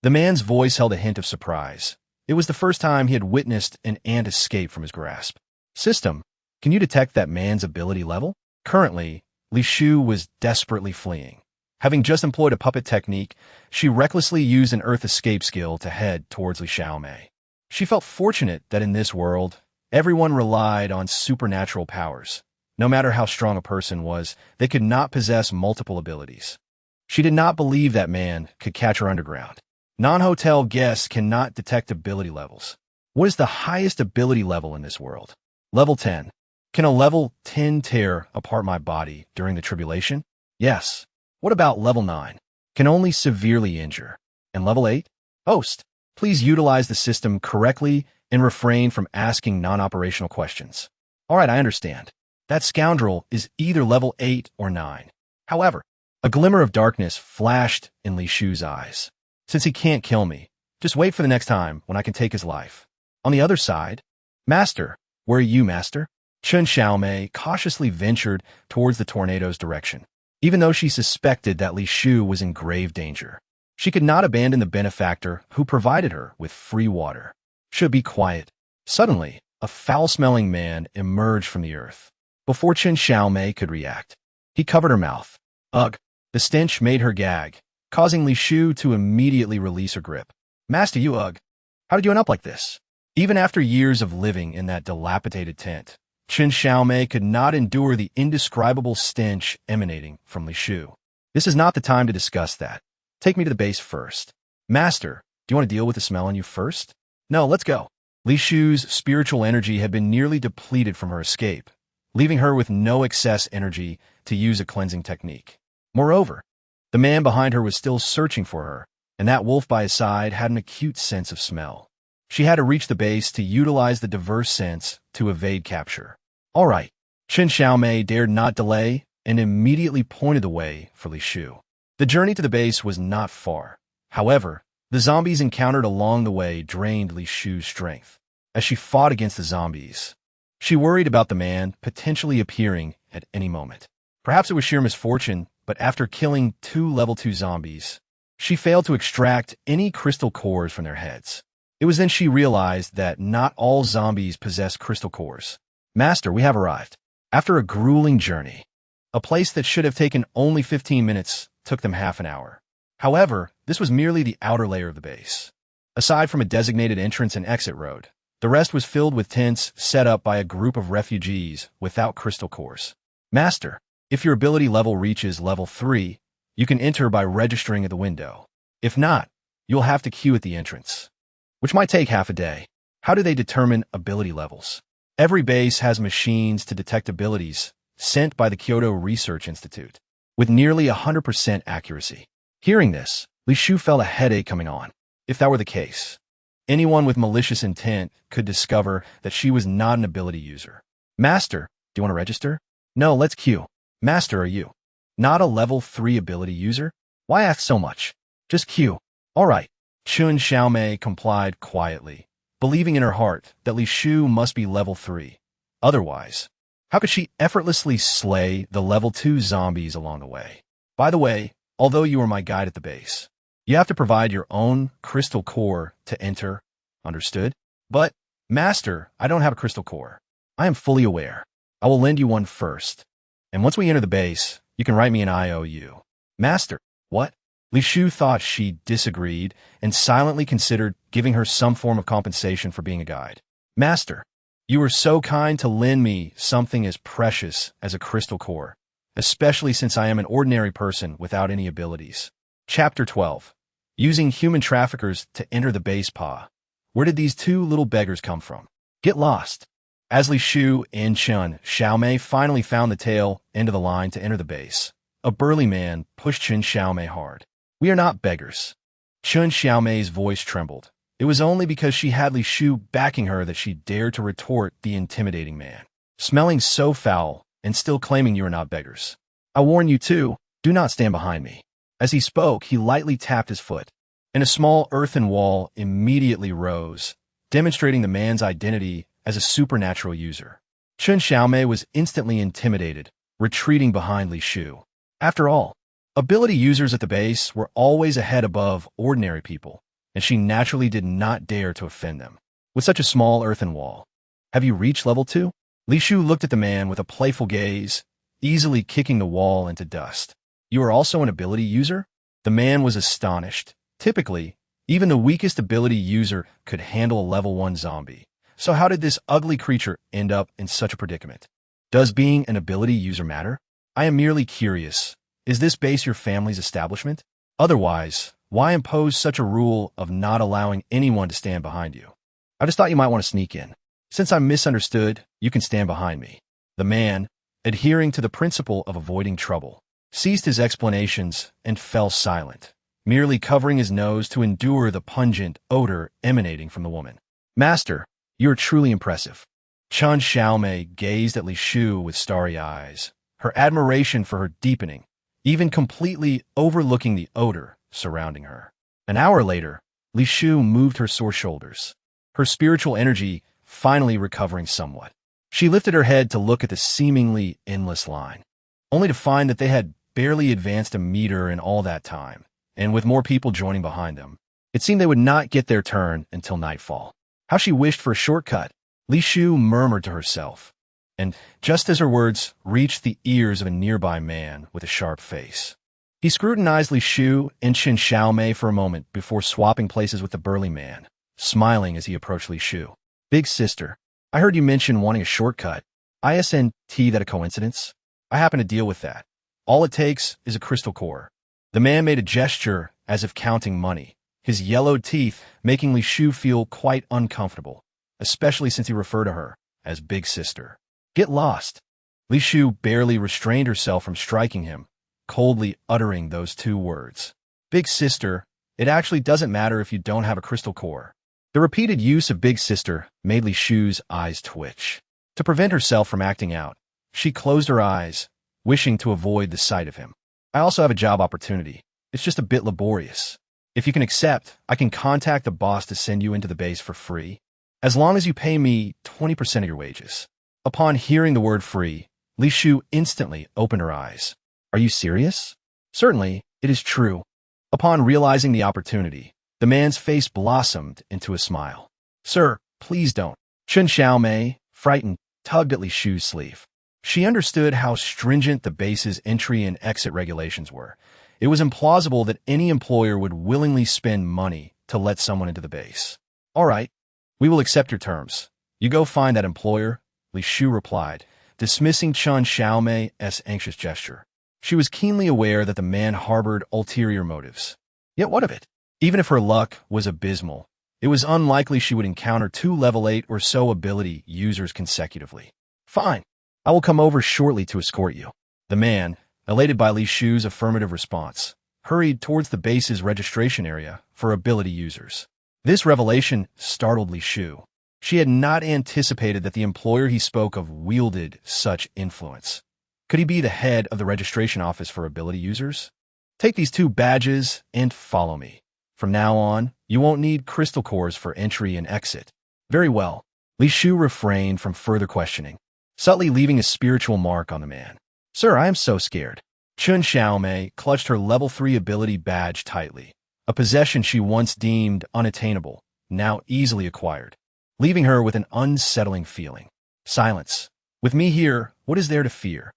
The man's voice held a hint of surprise. It was the first time he had witnessed an ant escape from his grasp. System, can you detect that man's ability level? Currently, Li Shufei was desperately fleeing. Having just employed a puppet technique, she recklessly used an earth escape skill to head towards Li Shufei. She felt fortunate that in this world, everyone relied on supernatural powers. No matter how strong a person was, they could not possess multiple abilities. She did not believe that man could catch her underground. Non-hotel guests cannot detect ability levels. What is the highest ability level in this world? Level 10. Can a level 10 tear apart my body during the tribulation? Yes. What about level 9? Can only severely injure. And level 8? Host, please utilize the system correctly and refrain from asking non-operational questions. All right, I understand. That scoundrel is either level 8 or 9. However, a glimmer of darkness flashed in Li Shufei's eyes. Since he can't kill me, just wait for the next time when I can take his life. On the other side, Master, where are you, Master? Chen Xiaomei cautiously ventured towards the tornado's direction. Even though she suspected that Li Shu was in grave danger, she could not abandon the benefactor who provided her with free water. Should be quiet. Suddenly, a foul-smelling man emerged from the earth. Before Chen Xiaomei could react, he covered her mouth. Ugh! The stench made her gag, causing Li Shu to immediately release her grip. Master, you ugh! How did you end up like this? Even after years of living in that dilapidated tent, Chen Xiaomei could not endure the indescribable stench emanating from Li Shu. This is not the time to discuss that. Take me to the base first. Master, do you want to deal with the smell on you first? No, let's go. Li Shu's spiritual energy had been nearly depleted from her escape, leaving her with no excess energy to use a cleansing technique. Moreover, the man behind her was still searching for her, and that wolf by his side had an acute sense of smell. She had to reach the base to utilize the diverse sense to evade capture. All right. Chen Xiaomei dared not delay and immediately pointed the way for Li Shu. The journey to the base was not far. However, the zombies encountered along the way drained Li Shu's strength. As she fought against the zombies, she worried about the man potentially appearing at any moment. Perhaps it was sheer misfortune, but after killing 2 level 2 zombies, she failed to extract any crystal cores from their heads. It was then she realized that not all zombies possess crystal cores. Master, we have arrived. After a grueling journey, a place that should have taken only 15 minutes took them half an hour. However, this was merely the outer layer of the base. Aside from a designated entrance and exit road, the rest was filled with tents set up by a group of refugees without crystal cores. Master, if your ability level reaches level 3, you can enter by registering at the window. If not, you'll have to queue at the entrance, which might take half a day. How do they determine ability levels? Every base has machines to detect abilities sent by the Kyoto Research Institute, with nearly 100% accuracy. Hearing this, Li Shu felt a headache coming on. If that were the case, anyone with malicious intent could discover that she was not an ability user. Master, do you want to register? No, let's queue. Master, are you not a level 3 ability user? Why ask so much? Just queue. All right. Chen Xiaomei complied quietly, believing in her heart that Li Shu must be level 3. Otherwise, how could she effortlessly slay the level 2 zombies along the way? By the way, although you are my guide at the base, you have to provide your own crystal core to enter. Understood? But, Master, I don't have a crystal core. I am fully aware. I will lend you one first. And once we enter the base, you can write me an IOU. Master, what? Li Shu thought she disagreed and silently considered giving her some form of compensation for being a guide. Master, you were so kind to lend me something as precious as a crystal core, especially since I am an ordinary person without any abilities. Chapter 12. Using human traffickers to enter the base Pa. Where did these 2 little beggars come from? Get lost. As Li Shu and Chen Xiaomei finally found the tail end of the line to enter the base, a burly man pushed Chen Xiaomei hard. We are not beggars. Chen Xiaomei's voice trembled. It was only because she had Li Shu backing her that she dared to retort the intimidating man. Smelling so foul and still claiming you are not beggars. I warn you too, do not stand behind me. As he spoke, he lightly tapped his foot, and a small earthen wall immediately rose, demonstrating the man's identity as a supernatural user. Chen Xiaomei was instantly intimidated, retreating behind Li Shu. After all, ability users at the base were always a head above ordinary people, and she naturally did not dare to offend them. With such a small earthen wall, have you reached level 2? Li Shu looked at the man with a playful gaze, easily kicking the wall into dust. You are also an ability user? The man was astonished. Typically, even the weakest ability user could handle a level 1 zombie. So how did this ugly creature end up in such a predicament? Does being an ability user matter? I am merely curious. Is this base your family's establishment? Otherwise, why impose such a rule of not allowing anyone to stand behind you? I just thought you might want to sneak in. Since I'm misunderstood, you can stand behind me. The man, adhering to the principle of avoiding trouble, ceased his explanations and fell silent, merely covering his nose to endure the pungent odor emanating from the woman. Master, you are truly impressive. Chen Xiaomei gazed at Li Shu with starry eyes, her admiration for her deepening, even completely overlooking the odor surrounding her. An hour later, Li Shu moved her sore shoulders, her spiritual energy finally recovering somewhat. She lifted her head to look at the seemingly endless line, only to find that they had barely advanced a meter in all that time, and with more people joining behind them, it seemed they would not get their turn until nightfall. How she wished for a shortcut, Li Shu murmured to herself, and just as her words reached the ears of a nearby man with a sharp face, he scrutinized Li Shu and Chen Xiaomei for a moment before swapping places with the burly man, smiling as he approached Li Shu. Big sister, I heard you mention wanting a shortcut. Isn't that a coincidence? I happen to deal with that. All it takes is a crystal core. The man made a gesture as if counting money, his yellowed teeth making Li Shu feel quite uncomfortable, especially since he referred to her as Big Sister. Get lost. Li Shu barely restrained herself from striking him, coldly uttering those two words. Big Sister, it actually doesn't matter if you don't have a crystal core. The repeated use of Big Sister made Li Shu's eyes twitch. To prevent herself from acting out, she closed her eyes, wishing to avoid the sight of him. I also have a job opportunity. It's just a bit laborious. If you can accept, I can contact the boss to send you into the base for free, as long as you pay me 20% of your wages. Upon hearing the word free, Li Shu instantly opened her eyes. Are you serious? Certainly, it is true. Upon realizing the opportunity, the man's face blossomed into a smile. Sir, please don't. Chen Xiaomei, frightened, tugged at Li Shu's sleeve. She understood how stringent the base's entry and exit regulations were. It was implausible that any employer would willingly spend money to let someone into the base. All right, we will accept your terms. You go find that employer, Li Shu replied, dismissing Chen Xiaomei's anxious gesture. She was keenly aware that the man harbored ulterior motives. Yet what of it? Even if her luck was abysmal, it was unlikely she would encounter 2 level 8 or so ability users consecutively. Fine. I will come over shortly to escort you. The man, elated by Li Shu's affirmative response, hurried towards the base's registration area for ability users. This revelation startled Li Shu. She had not anticipated that the employer he spoke of wielded such influence. Could he be the head of the registration office for ability users? Take these 2 badges and follow me. From now on, you won't need crystal cores for entry and exit. Very well. Li Shu refrained from further questioning, subtly leaving a spiritual mark on the man. Sir, I am so scared. Chen Xiaomei clutched her level 3 ability badge tightly, a possession she once deemed unattainable, now easily acquired, leaving her with an unsettling feeling. Silence. With me here, what is there to fear?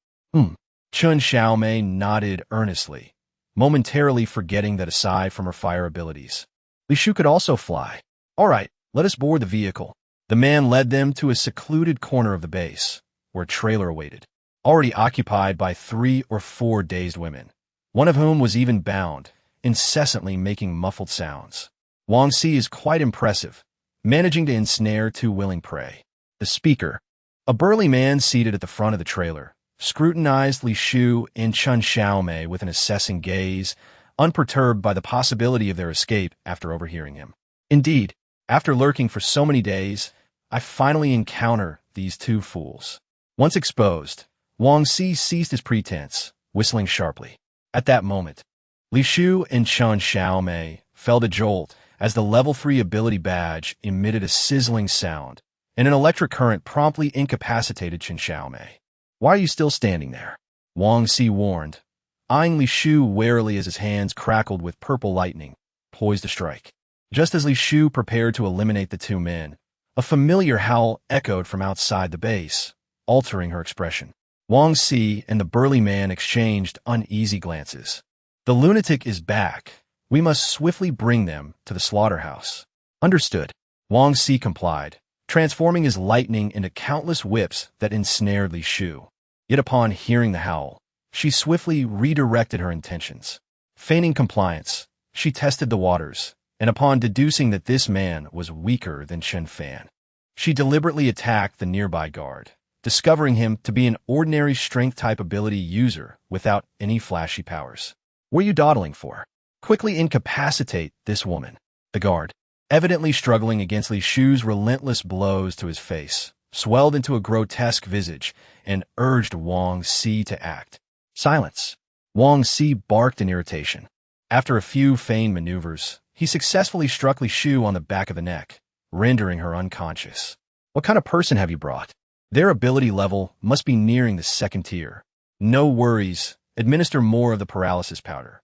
Chen Xiaomei nodded earnestly, momentarily forgetting that aside from her fire abilities, Li Shu could also fly. All right, let us board the vehicle. The man led them to a secluded corner of the base, where a trailer awaited, already occupied by 3 or 4 dazed women, one of whom was even bound, incessantly making muffled sounds. Wang Si is quite impressive, managing to ensnare 2 willing prey. The speaker, a burly man seated at the front of the trailer, scrutinized Li Shu and Chen Xiaomei with an assessing gaze, unperturbed by the possibility of their escape after overhearing him. Indeed, after lurking for so many days, I finally encounter these 2 fools. Once exposed, Wang Si ceased his pretense, whistling sharply. At that moment, Li Shu and Chen Xiaomei felt a jolt as the level 3 ability badge emitted a sizzling sound, and an electric current promptly incapacitated Chen Xiaomei. Why are you still standing there? Wang Si warned, eyeing Li Shu warily as his hands crackled with purple lightning, poised to strike. Just as Li Shu prepared to eliminate the 2 men, a familiar howl echoed from outside the base, altering her expression. Wang Si and the burly man exchanged uneasy glances. The lunatic is back. We must swiftly bring them to the slaughterhouse. Understood. Wang Si complied, transforming his lightning into countless whips that ensnared Li Shu. Yet upon hearing the howl, she swiftly redirected her intentions. Feigning compliance, she tested the waters, and upon deducing that this man was weaker than Chen Fan, she deliberately attacked the nearby guard, discovering him to be an ordinary strength-type ability user without any flashy powers. What are you dawdling for? Quickly incapacitate this woman. The guard, evidently struggling against Li Shu's relentless blows to his face, swelled into a grotesque visage and urged Wang Si to act. Silence. Wang Si barked in irritation. After a few feigned maneuvers, he successfully struck Li Shu on the back of the neck, rendering her unconscious. What kind of person have you brought? Their ability level must be nearing the second tier. No worries, administer more of the paralysis powder.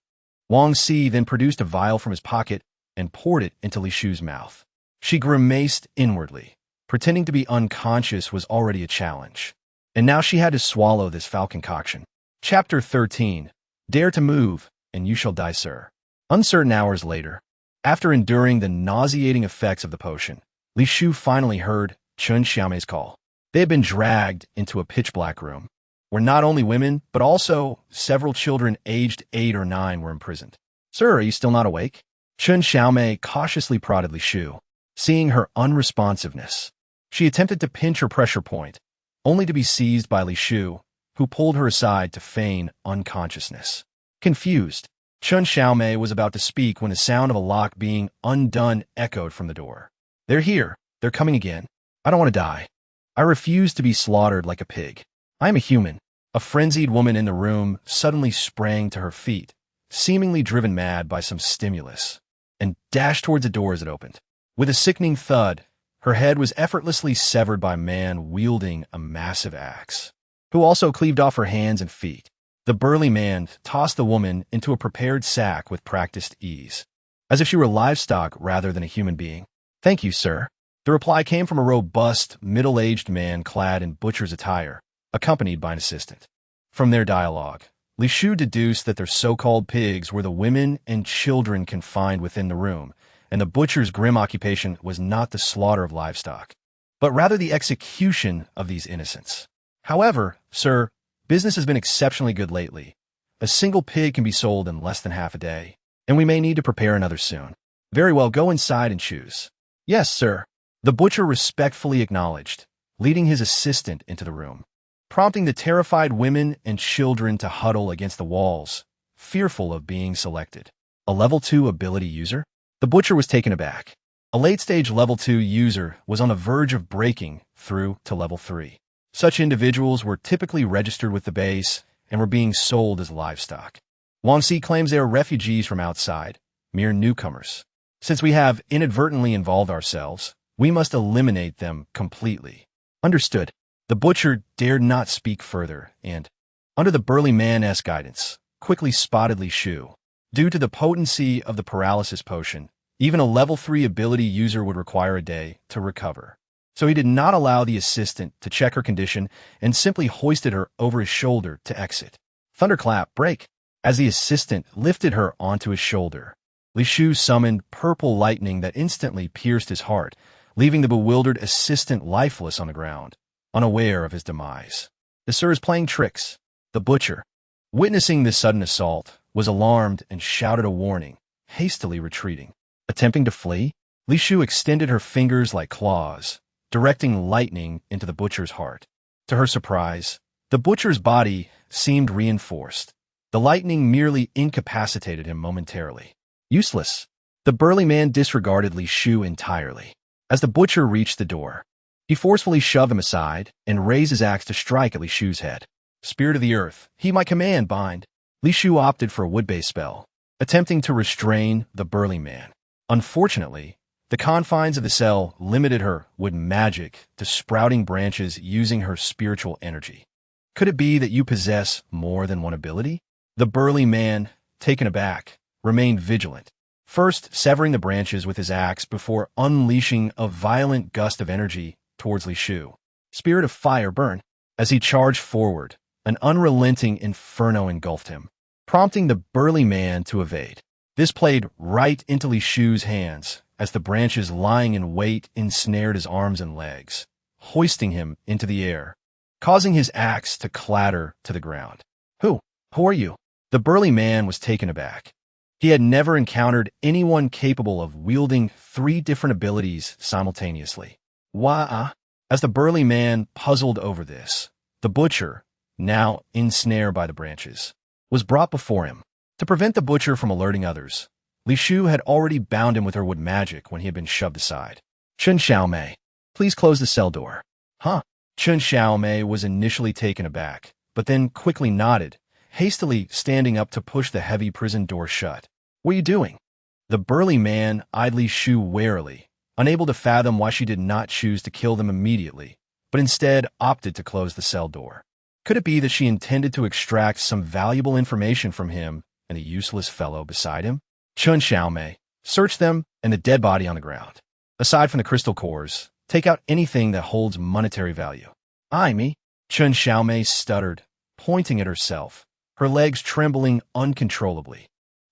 Wang Si then produced a vial from his pocket and poured it into Li Shu's mouth. She grimaced inwardly. Pretending to be unconscious was already a challenge. And now she had to swallow this foul concoction. Chapter 13. Dare to move, and you shall die, sir. Uncertain hours later, after enduring the nauseating effects of the potion, Li Shu finally heard Chen Xiaomei's call. They had been dragged into a pitch-black room, where not only women, but also several children aged 8 or 9 were imprisoned. Sir, are you still not awake? Chen Xiaomei cautiously prodded Li Shu, seeing her unresponsiveness. She attempted to pinch her pressure point, only to be seized by Li Shu, who pulled her aside to feign unconsciousness. Confused, Chen Xiaomei was about to speak when the sound of a lock being undone echoed from the door. They're here. They're coming again. I don't want to die. I refuse to be slaughtered like a pig. I am a human. A frenzied woman in the room suddenly sprang to her feet, seemingly driven mad by some stimulus, and dashed towards the door as it opened. With a sickening thud, her head was effortlessly severed by a man wielding a massive axe, who also cleaved off her hands and feet. The burly man tossed the woman into a prepared sack with practiced ease, as if she were livestock rather than a human being. Thank you, sir. The reply came from a robust, middle-aged man clad in butcher's attire, accompanied by an assistant. From their dialogue, Li Shu deduced that their so-called pigs were the women and children confined within the room, and the butcher's grim occupation was not the slaughter of livestock, but rather the execution of these innocents. However, sir, business has been exceptionally good lately. A single pig can be sold in less than half a day, and we may need to prepare another soon. Very well, go inside and choose. Yes, sir. The butcher respectfully acknowledged, leading his assistant into the room, prompting the terrified women and children to huddle against the walls, fearful of being selected. A level 2 ability user? The butcher was taken aback. A late-stage level 2 user was on the verge of breaking through to level 3. Such individuals were typically registered with the base and were being sold as livestock. Wang Si claims they are refugees from outside, mere newcomers. Since we have inadvertently involved ourselves, we must eliminate them completely. Understood. The butcher dared not speak further and, under the burly man's guidance, quickly spotted Li Shu. Due to the potency of the paralysis potion, even a level 3 ability user would require a day to recover. So he did not allow the assistant to check her condition and simply hoisted her over his shoulder to exit. Thunderclap, break! As the assistant lifted her onto his shoulder, Li Shu summoned purple lightning that instantly pierced his heart, leaving the bewildered assistant lifeless on the ground, unaware of his demise. The sir is playing tricks. The butcher, witnessing this sudden assault, was alarmed and shouted a warning, hastily retreating. Attempting to flee, Li Shu extended her fingers like claws, directing lightning into the butcher's heart. To her surprise, the butcher's body seemed reinforced. The lightning merely incapacitated him momentarily. Useless. The burly man disregarded Li Shu entirely. As the butcher reached the door, he forcefully shoved him aside and raised his axe to strike at Li Shu's head. Spirit of the earth, he my command bind. Li Shu opted for a wood-based spell, attempting to restrain the burly man. Unfortunately, the confines of the cell limited her wood magic to sprouting branches using her spiritual energy. Could it be that you possess more than one ability? The burly man, taken aback, remained vigilant, first severing the branches with his axe before unleashing a violent gust of energy towards Li Shu. Spirit of fire, burn! As he charged forward, an unrelenting inferno engulfed him, prompting the burly man to evade. This played right into Li Shu's hands as the branches lying in wait ensnared his arms and legs, hoisting him into the air, causing his axe to clatter to the ground. Who are you? The burly man was taken aback. He had never encountered anyone capable of wielding 3 different abilities simultaneously. Why? As the burly man puzzled over this, the butcher, now ensnared by the branches, was brought before him. To prevent the butcher from alerting others, Li Shu had already bound him with her wood magic when he had been shoved aside. Chen Xiaomei, please close the cell door. Huh? Chen Xiaomei was initially taken aback, but then quickly nodded, hastily standing up to push the heavy prison door shut. What are you doing? The burly man eyed Li Shu warily, unable to fathom why she did not choose to kill them immediately, but instead opted to close the cell door. Could it be that she intended to extract some valuable information from him and the useless fellow beside him? Chun Xiaomei, search them and the dead body on the ground. Aside from the crystal cores, take out anything that holds monetary value. Aye, me? Chun Xiaomei stuttered, pointing at herself, her legs trembling uncontrollably.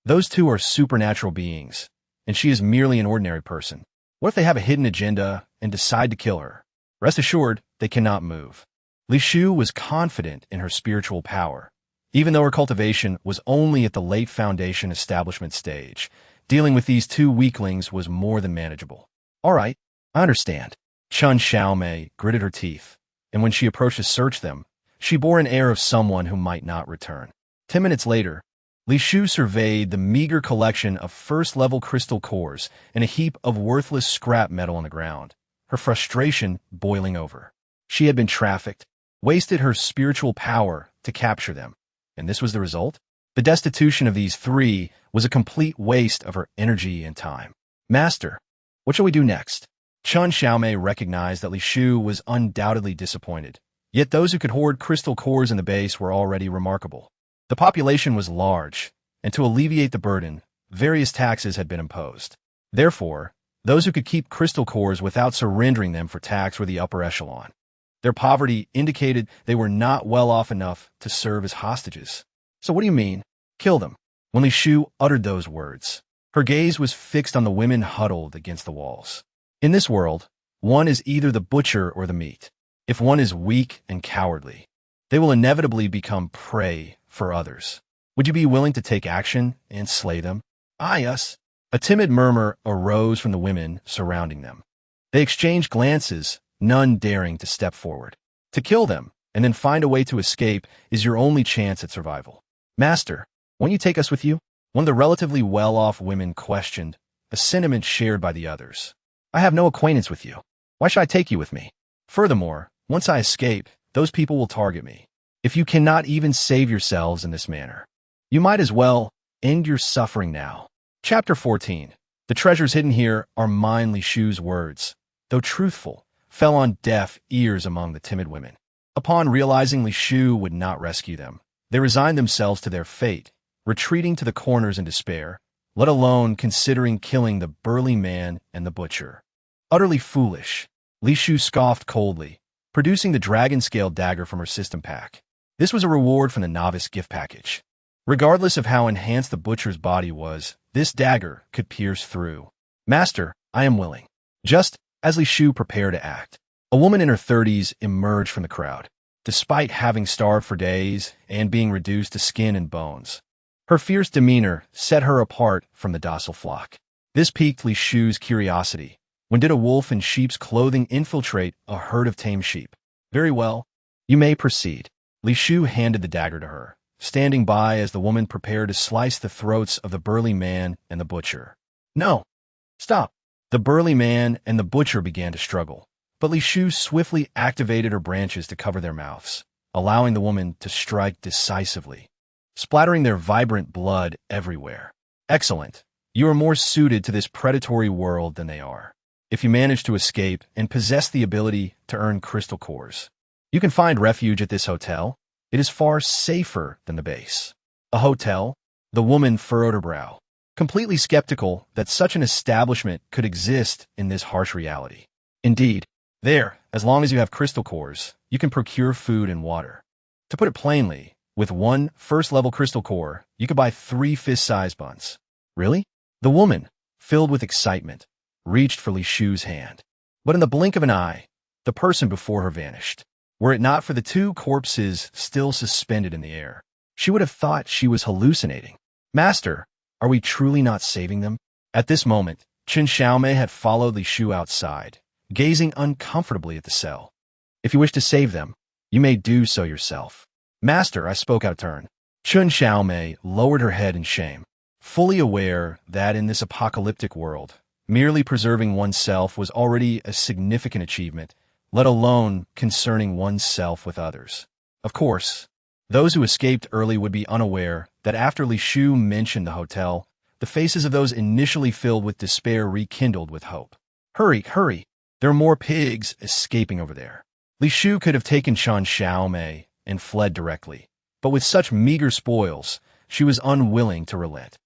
Those two are supernatural beings, and she is merely an ordinary person. What if they have a hidden agenda and decide to kill her? Rest assured, they cannot move. Li Shu was confident in her spiritual power. Even though her cultivation was only at the late foundation establishment stage, dealing with these two weaklings was more than manageable. All right, I understand. Chun Xiaomei gritted her teeth, and when she approached to search them, she bore an air of someone who might not return. 10 minutes later, Li Shu surveyed the meager collection of first-level crystal cores and a heap of worthless scrap metal on the ground, her frustration boiling over. She had been trafficked, wasted her spiritual power to capture them, and this was the result? The destitution of these three was a complete waste of her energy and time. Master, what shall we do next? Chun Xiaomei recognized that Li Shu was undoubtedly disappointed, yet those who could hoard crystal cores in the base were already remarkable. The population was large, and to alleviate the burden, various taxes had been imposed. Therefore, those who could keep crystal cores without surrendering them for tax were the upper echelon. Their poverty indicated they were not well off enough to serve as hostages. So what do you mean? Kill them. When Li Shu uttered those words, her gaze was fixed on the women huddled against the walls. In this world, one is either the butcher or the meat. If one is weak and cowardly, they will inevitably become prey for others. Would you be willing to take action and slay them? Aye, us. A timid murmur arose from the women surrounding them. They exchanged glances, none daring to step forward. To kill them, and then find a way to escape, is your only chance at survival. Master, won't you take us with you? One of the relatively well-off women questioned, a sentiment shared by the others. I have no acquaintance with you. Why should I take you with me? Furthermore, once I escape, those people will target me. If you cannot even save yourselves in this manner, you might as well end your suffering now. Chapter 14. The treasures hidden here are mine. Li Shu's words, though truthful, fell on deaf ears among the timid women. Upon realizing Li Shu would not rescue them, they resigned themselves to their fate, retreating to the corners in despair, let alone considering killing the burly man and the butcher. Utterly foolish, Li Shu scoffed coldly, producing the dragon-scale dagger from her system pack. This was a reward from the novice gift package. Regardless of how enhanced the butcher's body was, this dagger could pierce through. Master, I am willing. Just as Li Shu prepared to act, a woman in her 30s emerged from the crowd, despite having starved for days and being reduced to skin and bones. Her fierce demeanor set her apart from the docile flock. This piqued Li Shu's curiosity. When did a wolf in sheep's clothing infiltrate a herd of tame sheep? Very well, you may proceed. Li Shu handed the dagger to her, standing by as the woman prepared to slice the throats of the burly man and the butcher. No! Stop! The burly man and the butcher began to struggle, but Li Shu swiftly activated her branches to cover their mouths, allowing the woman to strike decisively, splattering their vibrant blood everywhere. Excellent. You are more suited to this predatory world than they are. If you manage to escape and possess the ability to earn crystal cores, you can find refuge at this hotel. It is far safer than the base. A hotel? The woman furrowed her brow, completely skeptical that such an establishment could exist in this harsh reality. Indeed, there, as long as you have crystal cores, you can procure food and water. To put it plainly, with one first-level crystal core, you could buy 3 fist-sized buns. Really? The woman, filled with excitement, reached for Li Shu's hand. But in the blink of an eye, the person before her vanished. Were it not for the 2 corpses still suspended in the air, she would have thought she was hallucinating. Master, are we truly not saving them? At this moment, Chun Xiaomei had followed Li Shu outside, gazing uncomfortably at the cell. If you wish to save them, you may do so yourself. Master, I spoke out of turn. Chun Xiaomei lowered her head in shame, fully aware that in this apocalyptic world, merely preserving oneself was already a significant achievement, let alone concerning oneself with others. Of course, those who escaped early would be unaware that after Li Shu mentioned the hotel, the faces of those initially filled with despair rekindled with hope. Hurry, hurry! There are more pigs escaping over there. Li Shu could have taken Chen Xiaomei and fled directly, but with such meager spoils, she was unwilling to relent.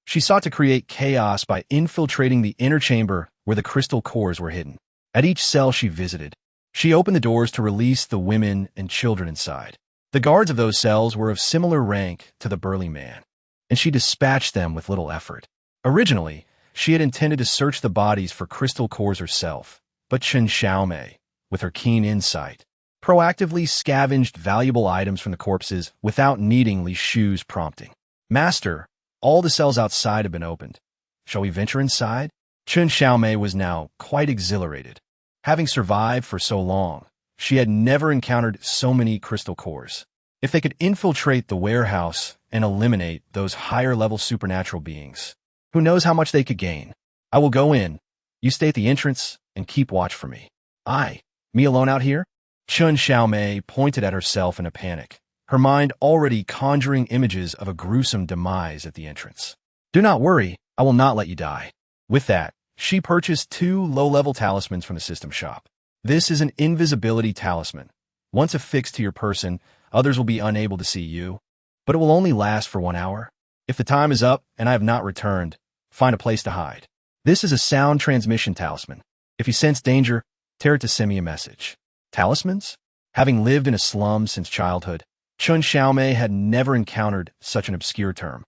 She sought to create chaos by infiltrating the inner chamber where the crystal cores were hidden. At each cell she visited, she opened the doors to release the women and children inside. The guards of those cells were of similar rank to the burly man, and she dispatched them with little effort. Originally, she had intended to search the bodies for crystal cores herself, but Chen Xiaomei, with her keen insight, proactively scavenged valuable items from the corpses without needing Li Shu's prompting. Master, all the cells outside have been opened. Shall we venture inside? Chen Xiaomei was now quite exhilarated. Having survived for so long, she had never encountered so many crystal cores. If they could infiltrate the warehouse and eliminate those higher-level supernatural beings, who knows how much they could gain? I will go in. You stay at the entrance and keep watch for me. Me alone out here? Chen Xiaomei pointed at herself in a panic, her mind already conjuring images of a gruesome demise at the entrance. Do not worry, I will not let you die. With that, she purchased 2 low-level talismans from the system shop. This is an invisibility talisman. Once affixed to your person, others will be unable to see you, but it will only last for 1 hour. If the time is up and I have not returned, find a place to hide. This is a sound transmission talisman. If you sense danger, tear it to send me a message. Talismans? Having lived in a slum since childhood, Chen Xiaomei had never encountered such an obscure term.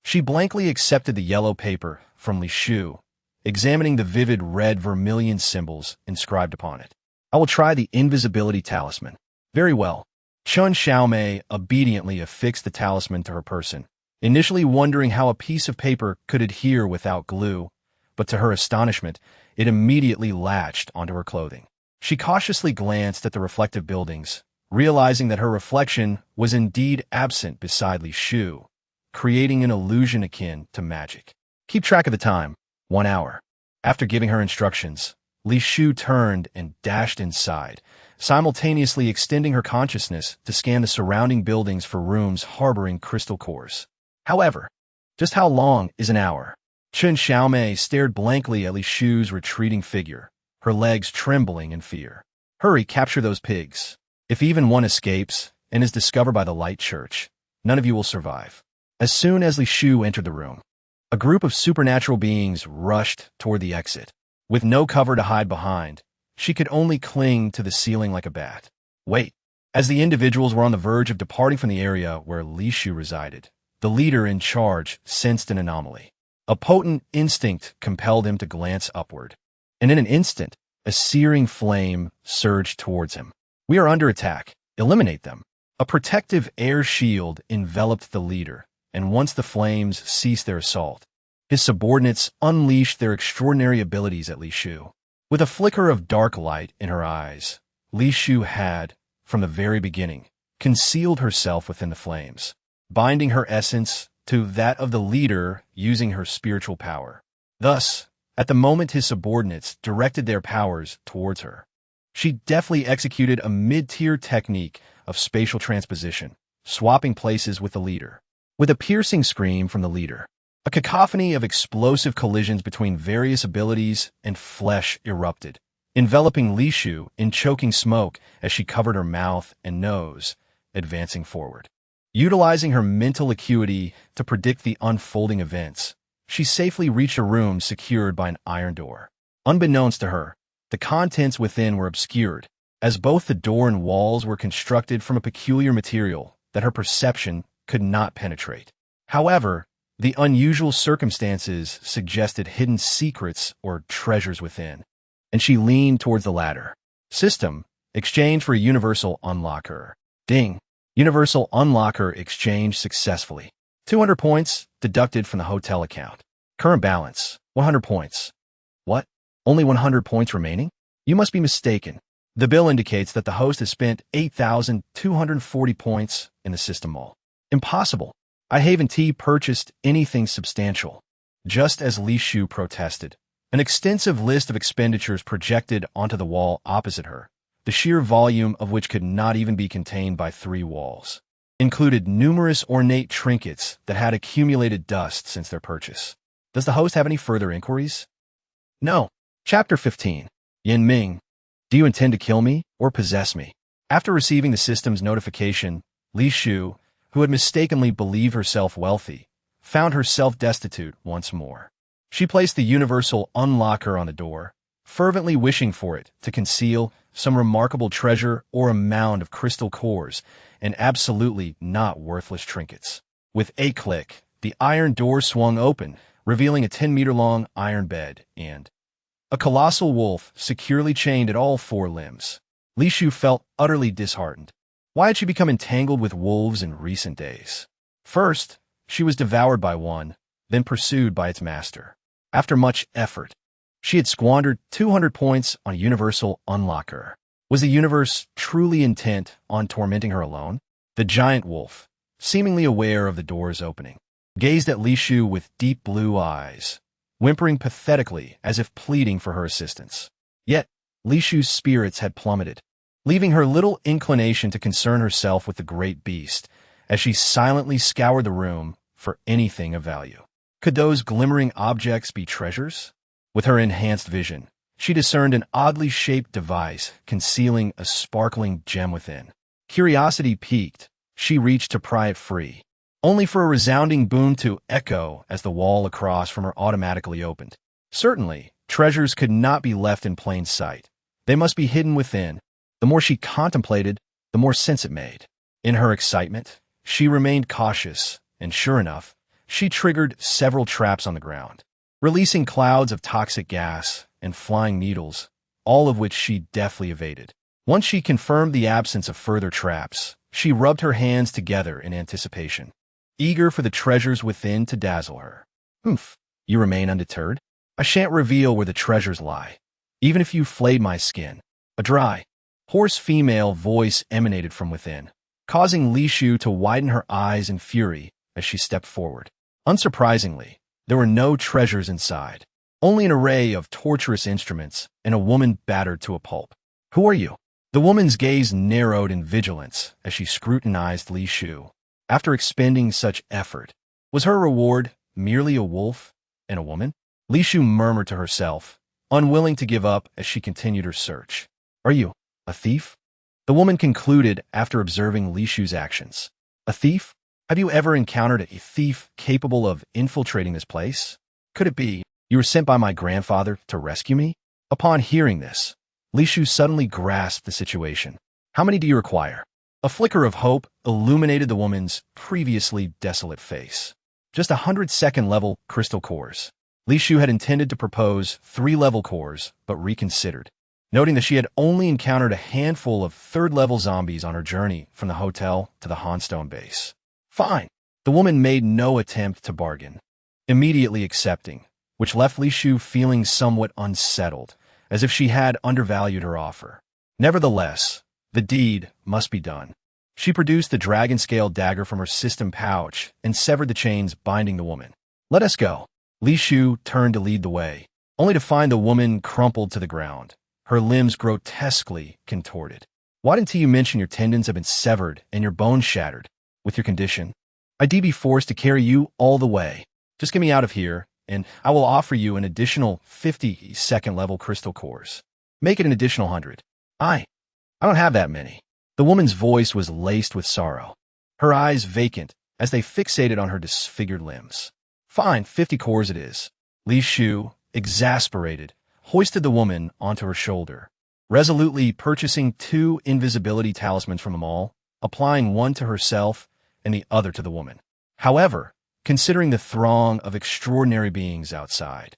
She blankly accepted the yellow paper from Li Shu, examining the vivid red vermilion symbols inscribed upon it. I will try the invisibility talisman. Very well. Chen Xiaomei obediently affixed the talisman to her person, initially wondering how a piece of paper could adhere without glue, but to her astonishment, it immediately latched onto her clothing. She cautiously glanced at the reflective buildings, realizing that her reflection was indeed absent beside Li Shu, creating an illusion akin to magic. Keep track of the time. 1 hour. After giving her instructions, Li Shu turned and dashed inside, simultaneously extending her consciousness to scan the surrounding buildings for rooms harboring crystal cores. However, just how long is an hour? Chen Xiaomei stared blankly at Li Shu's retreating figure, her legs trembling in fear. Hurry, capture those pigs. If even one escapes and is discovered by the Light Church, none of you will survive. As soon as Li Shu entered the room, a group of supernatural beings rushed toward the exit. With no cover to hide behind, she could only cling to the ceiling like a bat. Wait. As the individuals were on the verge of departing from the area where Li Shu resided, the leader in charge sensed an anomaly. A potent instinct compelled him to glance upward, and in an instant, a searing flame surged towards him. We are under attack. Eliminate them. A protective air shield enveloped the leader, and once the flames ceased their assault, his subordinates unleashed their extraordinary abilities at Li Shu. With a flicker of dark light in her eyes, Li Shu had, from the very beginning, concealed herself within the flames, binding her essence to that of the leader using her spiritual power. Thus, at the moment his subordinates directed their powers towards her, she deftly executed a mid-tier technique of spatial transposition, swapping places with the leader. With a piercing scream from the leader, a cacophony of explosive collisions between various abilities and flesh erupted, enveloping Li Shu in choking smoke as she covered her mouth and nose, advancing forward. Utilizing her mental acuity to predict the unfolding events, she safely reached a room secured by an iron door. Unbeknownst to her, the contents within were obscured, as both the door and walls were constructed from a peculiar material that her perception could not penetrate. However, the unusual circumstances suggested hidden secrets or treasures within, and she leaned towards the latter. System, exchange for a universal unlocker. Ding. Universal unlocker exchanged successfully. 200 points deducted from the hotel account. Current balance, 100 points. What? Only 100 points remaining? You must be mistaken. The bill indicates that the host has spent 8,240 points in the system mall. Impossible. I haven't purchased anything substantial. Just as Li Shu protested, an extensive list of expenditures projected onto the wall opposite her, the sheer volume of which could not even be contained by 3 walls, included numerous ornate trinkets that had accumulated dust since their purchase. Does the host have any further inquiries? No. Chapter 15. Yin Ming. Do you intend to kill me or possess me? After receiving the system's notification, Li Shu, who had mistakenly believed herself wealthy, found herself destitute once more. She placed the universal unlocker on the door, fervently wishing for it to conceal some remarkable treasure or a mound of crystal cores and absolutely not worthless trinkets. With a click, the iron door swung open, revealing a 10-meter-long iron bed and a colossal wolf securely chained at all four limbs. Li Shu felt utterly disheartened. Why had she become entangled with wolves in recent days? First, she was devoured by one, then pursued by its master. After much effort, she had squandered 200 points on a universal unlocker. Was the universe truly intent on tormenting her alone? The giant wolf, seemingly aware of the door's opening, gazed at Li Shu with deep blue eyes, whimpering pathetically as if pleading for her assistance. Yet, Li Shu's spirits had plummeted, leaving her little inclination to concern herself with the great beast as she silently scoured the room for anything of value. Could those glimmering objects be treasures? With her enhanced vision, she discerned an oddly shaped device concealing a sparkling gem within. Curiosity piqued, she reached to pry it free, only for a resounding boom to echo as the wall across from her automatically opened. Certainly, treasures could not be left in plain sight. They must be hidden within. The more she contemplated, the more sense it made. In her excitement, she remained cautious, and sure enough, she triggered several traps on the ground, releasing clouds of toxic gas and flying needles, all of which she deftly evaded. Once she confirmed the absence of further traps, she rubbed her hands together in anticipation, eager for the treasures within to dazzle her. You remain undeterred? I shan't reveal where the treasures lie, even if you flayed my skin. A dry, hoarse female voice emanated from within, causing Li Shu to widen her eyes in fury as she stepped forward. Unsurprisingly, there were no treasures inside, only an array of torturous instruments and a woman battered to a pulp. Who are you? The woman's gaze narrowed in vigilance as she scrutinized Li Shu. After expending such effort, was her reward merely a wolf and a woman? Li Shu murmured to herself, unwilling to give up as she continued her search. Are you a thief? The woman concluded after observing Li Shu's actions. A thief? Have you ever encountered a thief capable of infiltrating this place? Could it be you were sent by my grandfather to rescue me? Upon hearing this, Li Shu suddenly grasped the situation. How many do you require? A flicker of hope illuminated the woman's previously desolate face. Just 100 second-level crystal cores. Li Shu had intended to propose 3-level cores, but reconsidered, noting that she had only encountered a handful of 3rd-level zombies on her journey from the hotel to the Hanstone base. Fine. The woman made no attempt to bargain, immediately accepting, which left Li Shu feeling somewhat unsettled, as if she had undervalued her offer. Nevertheless, the deed must be done. She produced the dragon-scale dagger from her system pouch and severed the chains binding the woman. Let us go. Li Shu turned to lead the way, only to find the woman crumpled to the ground, her limbs grotesquely contorted. Why didn't you mention your tendons have been severed and your bones shattered? With your condition, I'd be forced to carry you all the way. Just get me out of here, and I will offer you an additional 50 second-level crystal cores. Make it an additional 100. I don't have that many. The woman's voice was laced with sorrow, her eyes vacant as they fixated on her disfigured limbs. Fine, 50 cores it is. Li Shu, exasperated, hoisted the woman onto her shoulder, resolutely purchasing 2 invisibility talismans from the mall, applying one to herself and the other to the woman. However, considering the throng of extraordinary beings outside,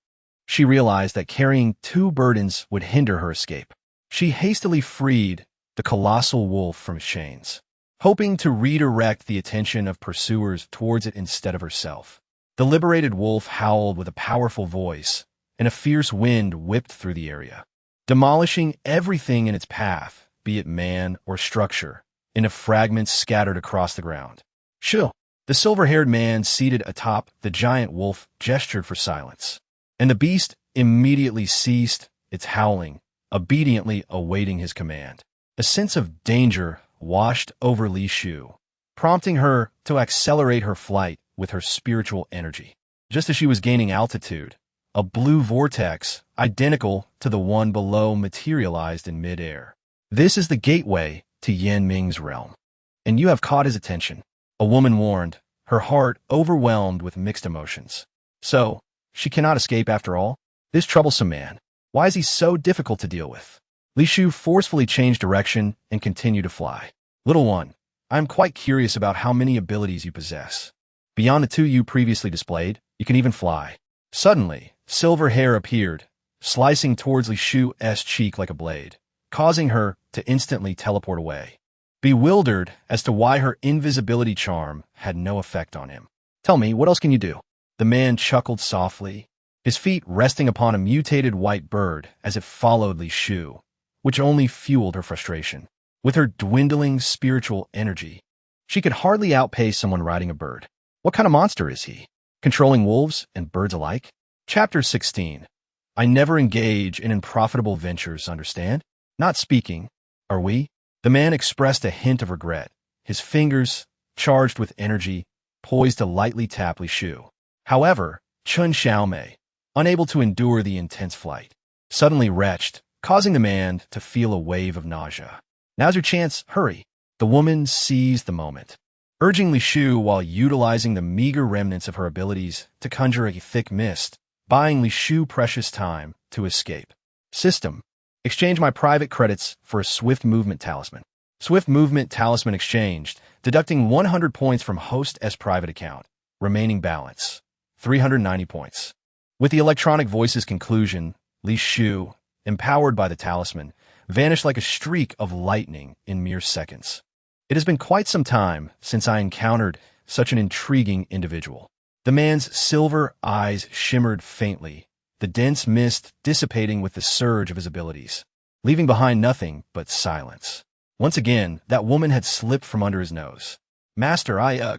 she realized that carrying 2 burdens would hinder her escape. She hastily freed the colossal wolf from its chains, hoping to redirect the attention of pursuers towards it instead of herself. The liberated wolf howled with a powerful voice, and a fierce wind whipped through the area, demolishing everything in its path, be it man or structure, into fragments scattered across the ground. Shoo! The silver-haired man seated atop the giant wolf gestured for silence, and the beast immediately ceased its howling, obediently awaiting his command. A sense of danger washed over Li Shu, prompting her to accelerate her flight with her spiritual energy. Just as she was gaining altitude, a blue vortex, identical to the one below, materialized in midair. This is the gateway to Yan Ming's realm, and you have caught his attention, a woman warned, her heart overwhelmed with mixed emotions. So, she cannot escape after all? This troublesome man, why is he so difficult to deal with? Li Shu forcefully changed direction and continued to fly. Little one, I am quite curious about how many abilities you possess. Beyond the two you previously displayed, you can even fly. Suddenly, silver hair appeared, slicing towards Li Shu's cheek like a blade, causing her to instantly teleport away. Bewildered as to why her invisibility charm had no effect on him. Tell me, what else can you do? The man chuckled softly, his feet resting upon a mutated white bird as it followed Li Shu, which only fueled her frustration. With her dwindling spiritual energy, she could hardly outpace someone riding a bird. What kind of monster is he? Controlling wolves and birds alike? Chapter 16. I never engage in unprofitable ventures, understand? Not speaking, are we? The man expressed a hint of regret, his fingers, charged with energy, poised to lightly tap Li Shu. However, Chun Xiaomei, unable to endure the intense flight, suddenly retched, causing the man to feel a wave of nausea. Now's your chance, hurry. The woman seized the moment, urging Li Shu while utilizing the meager remnants of her abilities to conjure a thick mist, buying Li Shu precious time to escape. System. Exchange my private credits for a swift movement talisman. Swift movement talisman exchanged, deducting 100 points from host's private account. Remaining balance, 390 points. With the electronic voice's conclusion, Li Shu, empowered by the talisman, vanished like a streak of lightning in mere seconds. It has been quite some time since I encountered such an intriguing individual. The man's silver eyes shimmered faintly, the dense mist dissipating with the surge of his abilities, leaving behind nothing but silence. Once again, that woman had slipped from under his nose. Master, I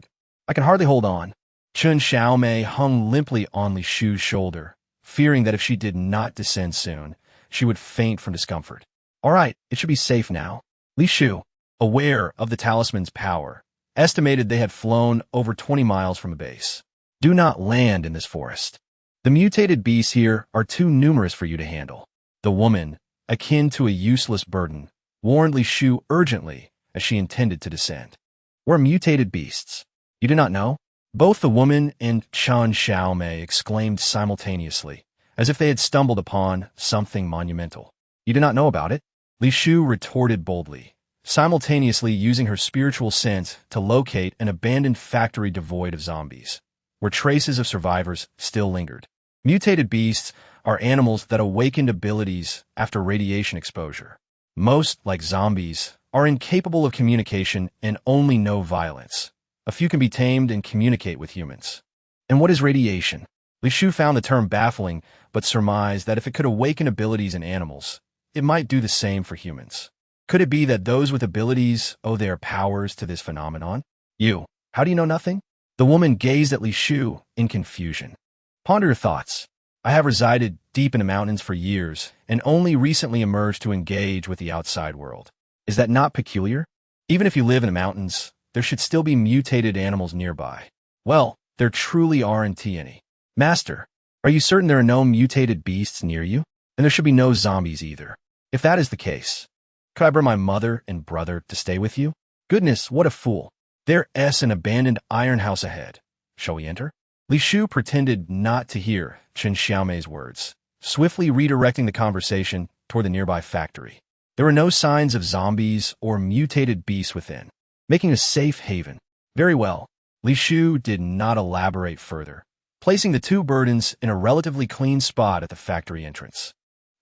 can hardly hold on. Chun Xiaomei hung limply on Li Shu's shoulder, fearing that if she did not descend soon, she would faint from discomfort. All right, it should be safe now. Li Shu, aware of the talisman's power, estimated they had flown over 20 miles from a base. Do not land in this forest. The mutated beasts here are too numerous for you to handle. The woman, akin to a useless burden, warned Li Shu urgently as she intended to descend. We're mutated beasts. You do not know? Both the woman and Chun Xiaomei exclaimed simultaneously, as if they had stumbled upon something monumental. You do not know about it? Li Shu retorted boldly, simultaneously using her spiritual sense to locate an abandoned factory devoid of zombies, where traces of survivors still lingered. Mutated beasts are animals that awakened abilities after radiation exposure. Most, like zombies, are incapable of communication and only know violence. A few can be tamed and communicate with humans. And what is radiation? Li Shu found the term baffling, but surmised that if it could awaken abilities in animals, it might do the same for humans. Could it be that those with abilities owe their powers to this phenomenon? You, how do you know nothing? The woman gazed at Li Shu in confusion. Ponder your thoughts. I have resided deep in the mountains for years and only recently emerged to engage with the outside world. Is that not peculiar? Even if you live in the mountains, there should still be mutated animals nearby. Well, there truly aren't any. Master, are you certain there are no mutated beasts near you? And there should be no zombies either. If that is the case, could I bring my mother and brother to stay with you? Goodness, what a fool. There's an abandoned iron house ahead. Shall we enter? Li Shu pretended not to hear Chun Xiaomei's words, swiftly redirecting the conversation toward the nearby factory. There were no signs of zombies or mutated beasts within, making a safe haven. Very well. Li Shu did not elaborate further, placing the two burdens in a relatively clean spot at the factory entrance.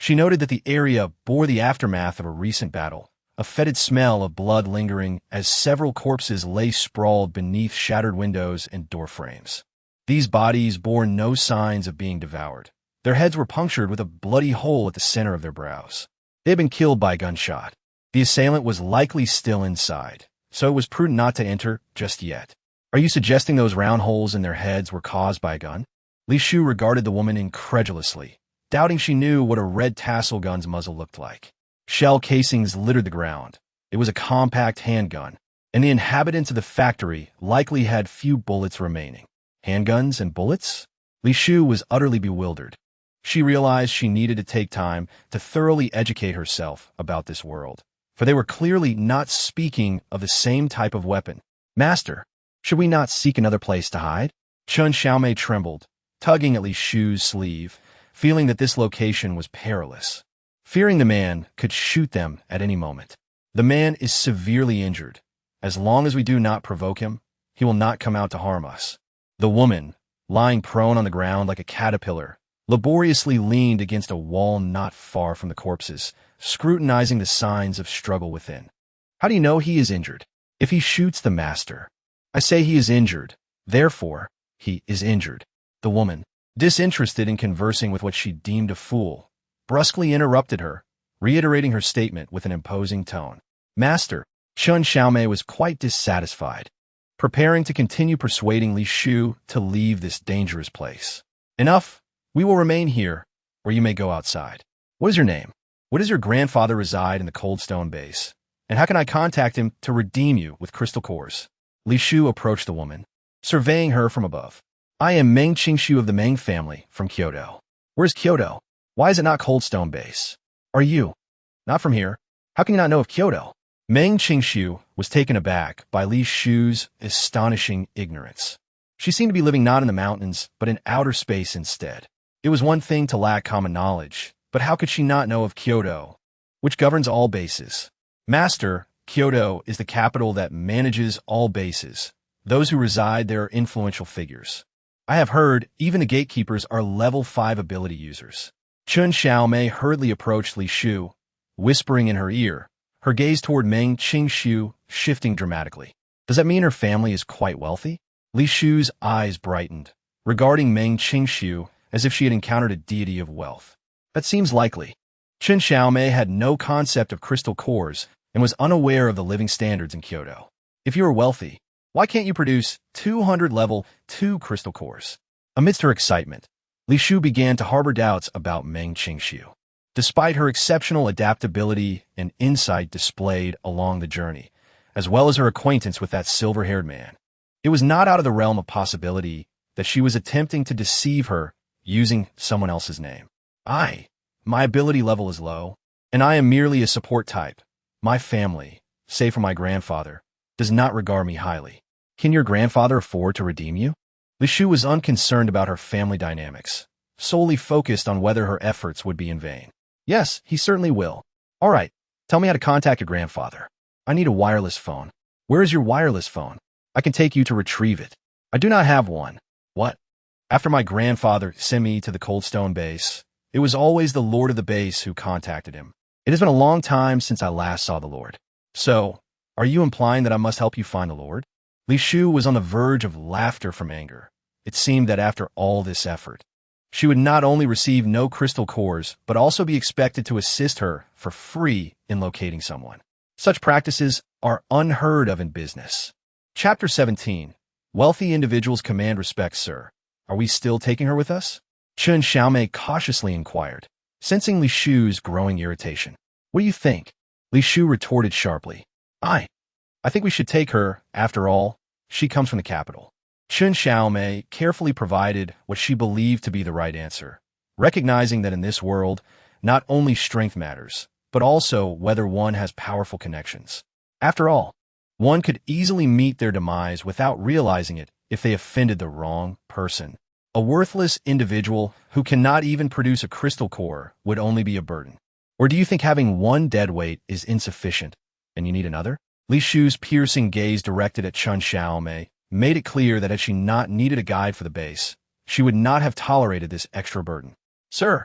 She noted that the area bore the aftermath of a recent battle, a fetid smell of blood lingering as several corpses lay sprawled beneath shattered windows and door frames. These bodies bore no signs of being devoured. Their heads were punctured with a bloody hole at the center of their brows. They had been killed by a gunshot. The assailant was likely still inside, so it was prudent not to enter just yet. Are you suggesting those round holes in their heads were caused by a gun? Li Shu regarded the woman incredulously, doubting she knew what a red tassel gun's muzzle looked like. Shell casings littered the ground. It was a compact handgun, and the inhabitants of the factory likely had few bullets remaining. Handguns and bullets? Li Shu was utterly bewildered. She realized she needed to take time to thoroughly educate herself about this world, for they were clearly not speaking of the same type of weapon. Master, should we not seek another place to hide? Chen Xiaomei trembled, tugging at Li Shu's sleeve, feeling that this location was perilous. Fearing the man could shoot them at any moment. The man is severely injured. As long as we do not provoke him, he will not come out to harm us. The woman, lying prone on the ground like a caterpillar, laboriously leaned against a wall not far from the corpses, scrutinizing the signs of struggle within. How do you know he is injured? If he shoots the master. I say he is injured. Therefore, he is injured. The woman, disinterested in conversing with what she deemed a fool, brusquely interrupted her, reiterating her statement with an imposing tone. Master, Chen Xiaomei was quite dissatisfied, preparing to continue persuading Li Shu to leave this dangerous place. Enough. We will remain here, or you may go outside. What is your name? What does your grandfather reside in the cold stone base? And how can I contact him to redeem you with crystal cores? Li Shu approached the woman, surveying her from above. I am Meng Qingshu of the Meng family from Kyoto. Where's Kyoto? Why is it not cold stone base? Are you? Not from here. How can you not know of Kyoto? Meng Qingshu was taken aback by Li Shu's astonishing ignorance. She seemed to be living not in the mountains, but in outer space instead. It was one thing to lack common knowledge, but how could she not know of Kyoto, which governs all bases? Master, Kyoto is the capital that manages all bases. Those who reside there are influential figures. I have heard even the gatekeepers are level 5 ability users. Chen Xiaomei hurriedly approached Li Shu, whispering in her ear, her gaze toward Meng Qingshu shifting dramatically. Does that mean her family is quite wealthy? Li Shu's eyes brightened, regarding Meng Qingshu as if she had encountered a deity of wealth. That seems likely. Chen Xiaomei had no concept of crystal cores and was unaware of the living standards in Kyoto. If you are wealthy, why can't you produce 200 level 2 crystal cores? Amidst her excitement, Li Shu began to harbor doubts about Meng Qingshu. Despite her exceptional adaptability and insight displayed along the journey, as well as her acquaintance with that silver-haired man, it was not out of the realm of possibility that she was attempting to deceive her using someone else's name. My ability level is low, and I am merely a support type. My family, save for my grandfather, does not regard me highly. Can your grandfather afford to redeem you? Li Shu was unconcerned about her family dynamics, solely focused on whether her efforts would be in vain. Yes, he certainly will. All right, tell me how to contact your grandfather. I need a wireless phone. Where is your wireless phone? I can take you to retrieve it. I do not have one. What? After my grandfather sent me to the Cold Stone base, it was always the Lord of the base who contacted him. It has been a long time since I last saw the Lord. So, are you implying that I must help you find the Lord? Li Shu was on the verge of laughter from anger. It seemed that after all this effort, she would not only receive no crystal cores, but also be expected to assist her for free in locating someone. Such practices are unheard of in business. Chapter 17. Wealthy individuals command respect, sir. Are we still taking her with us? Chen Xiaomei cautiously inquired, sensing Li Shu's growing irritation. What do you think? Li Shu retorted sharply. I think we should take her, after all. She comes from the capital. Chen Xiaomei carefully provided what she believed to be the right answer, recognizing that in this world, not only strength matters, but also whether one has powerful connections. After all, one could easily meet their demise without realizing it if they offended the wrong person. A worthless individual who cannot even produce a crystal core would only be a burden. Or do you think having one deadweight is insufficient, and you need another? Li Shu's piercing gaze directed at Chen Xiaomei made it clear that had she not needed a guide for the base, she would not have tolerated this extra burden. Sir,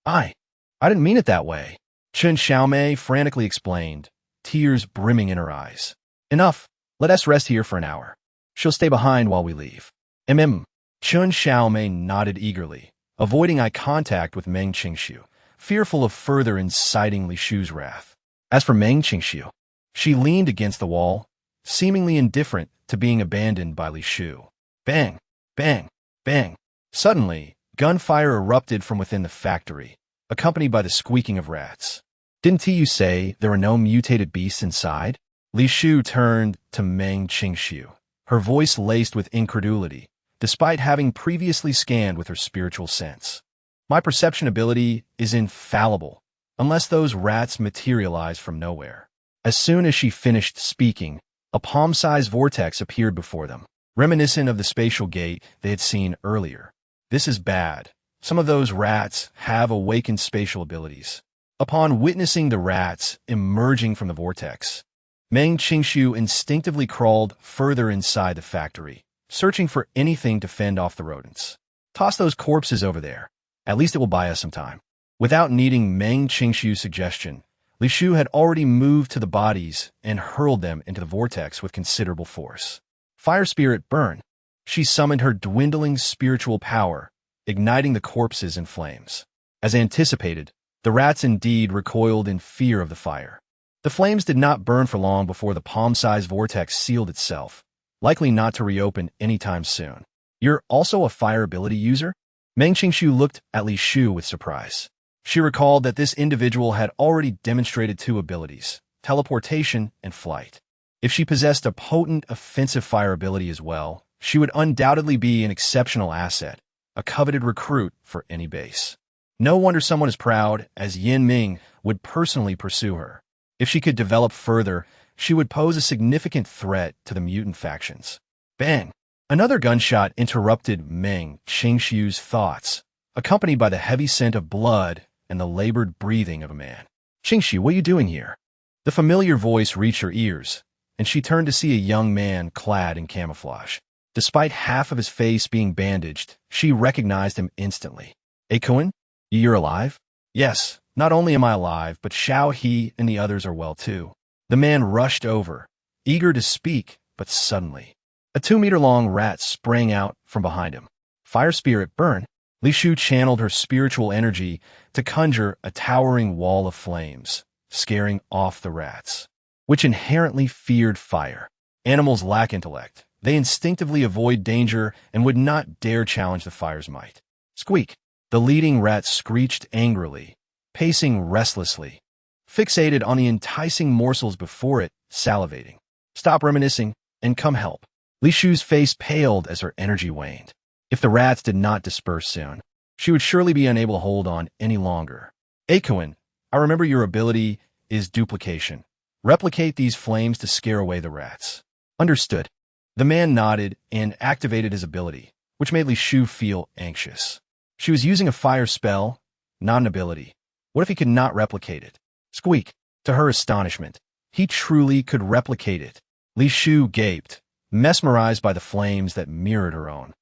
I didn't mean it that way. Chen Xiaomei frantically explained, tears brimming in her eyes. Enough. Let us rest here for an hour. She'll stay behind while we leave. Chen Xiaomei nodded eagerly, avoiding eye contact with Meng Qingshu, fearful of further inciting Li Shu's wrath. As for Meng Qingshu, she leaned against the wall, seemingly indifferent to being abandoned by Li Shu. Bang! Bang! Bang! Suddenly, gunfire erupted from within the factory, accompanied by the squeaking of rats. Didn't you say there were no mutated beasts inside? Li Shu turned to Meng Qingshu, her voice laced with incredulity, despite having previously scanned with her spiritual sense. My perception ability is infallible, unless those rats materialize from nowhere. As soon as she finished speaking, a palm-sized vortex appeared before them, reminiscent of the spatial gate they had seen earlier. This is bad. Some of those rats have awakened spatial abilities. Upon witnessing the rats emerging from the vortex, Meng Qingshu instinctively crawled further inside the factory, searching for anything to fend off the rodents. Toss those corpses over there. At least it will buy us some time. Without needing Meng Qingshu's suggestion, Li Shu had already moved to the bodies and hurled them into the vortex with considerable force. Fire spirit burn. She summoned her dwindling spiritual power, igniting the corpses in flames. As anticipated, the rats indeed recoiled in fear of the fire. The flames did not burn for long before the palm-sized vortex sealed itself, likely not to reopen anytime soon. You're also a fire ability user? Meng Qingshu looked at Li Shu with surprise. She recalled that this individual had already demonstrated two abilities, teleportation and flight. If she possessed a potent offensive fire ability as well, she would undoubtedly be an exceptional asset, a coveted recruit for any base. No wonder someone as proud as Yin Ming would personally pursue her. If she could develop further, she would pose a significant threat to the mutant factions. Bang! Another gunshot interrupted Meng Qingshu's thoughts, accompanied by the heavy scent of blood and the labored breathing of a man. Qingshu, what are you doing here? The familiar voice reached her ears, and she turned to see a young man clad in camouflage. Despite half of his face being bandaged, she recognized him instantly. Akuin, you're alive? Yes, not only am I alive, but Xiao He and the others are well too. The man rushed over, eager to speak, but suddenly, a 2-meter-long rat sprang out from behind him. Fire spirit burn. Li Shu channeled her spiritual energy to conjure a towering wall of flames, scaring off the rats, which inherently feared fire. Animals lack intellect. They instinctively avoid danger and would not dare challenge the fire's might. Squeak! The leading rat screeched angrily, pacing restlessly, fixated on the enticing morsels before it, salivating. Stop reminiscing and come help. Li Shu's face paled as her energy waned. If the rats did not disperse soon, she would surely be unable to hold on any longer. Akuin, I remember your ability is duplication. Replicate these flames to scare away the rats. Understood. The man nodded and activated his ability, which made Li Shu feel anxious. She was using a fire spell, not an ability. What if he could not replicate it? Squeak! To her astonishment, he truly could replicate it. Li Shu gaped, mesmerized by the flames that mirrored her own.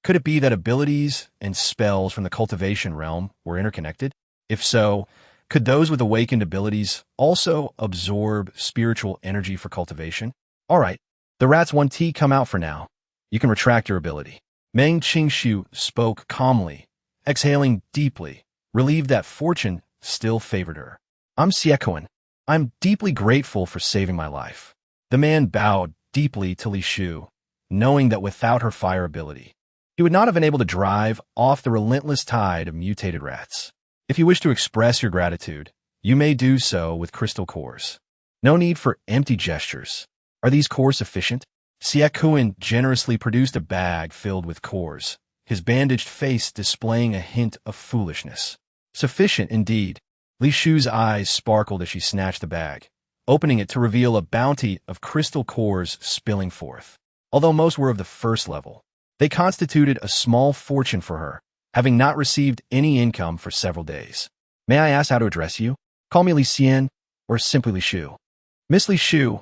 Could it be that abilities and spells from the cultivation realm were interconnected? If so, could those with awakened abilities also absorb spiritual energy for cultivation? All right, the rats 1T come out for now. You can retract your ability. Meng Qingshu spoke calmly, exhaling deeply, relieved that fortune still favored her. I'm Siekuan. I'm deeply grateful for saving my life. The man bowed deeply to Li Shu, knowing that without her fire ability, he would not have been able to drive off the relentless tide of mutated rats. If you wish to express your gratitude, you may do so with crystal cores. No need for empty gestures. Are these cores sufficient? Siekuan generously produced a bag filled with cores, his bandaged face displaying a hint of foolishness. Sufficient indeed. Li Shu's eyes sparkled as she snatched the bag, opening it to reveal a bounty of crystal cores spilling forth. Although most were of the first level, they constituted a small fortune for her, having not received any income for several days. May I ask how to address you? Call me Li Xian, or simply Li Shu. Miss Li Shu,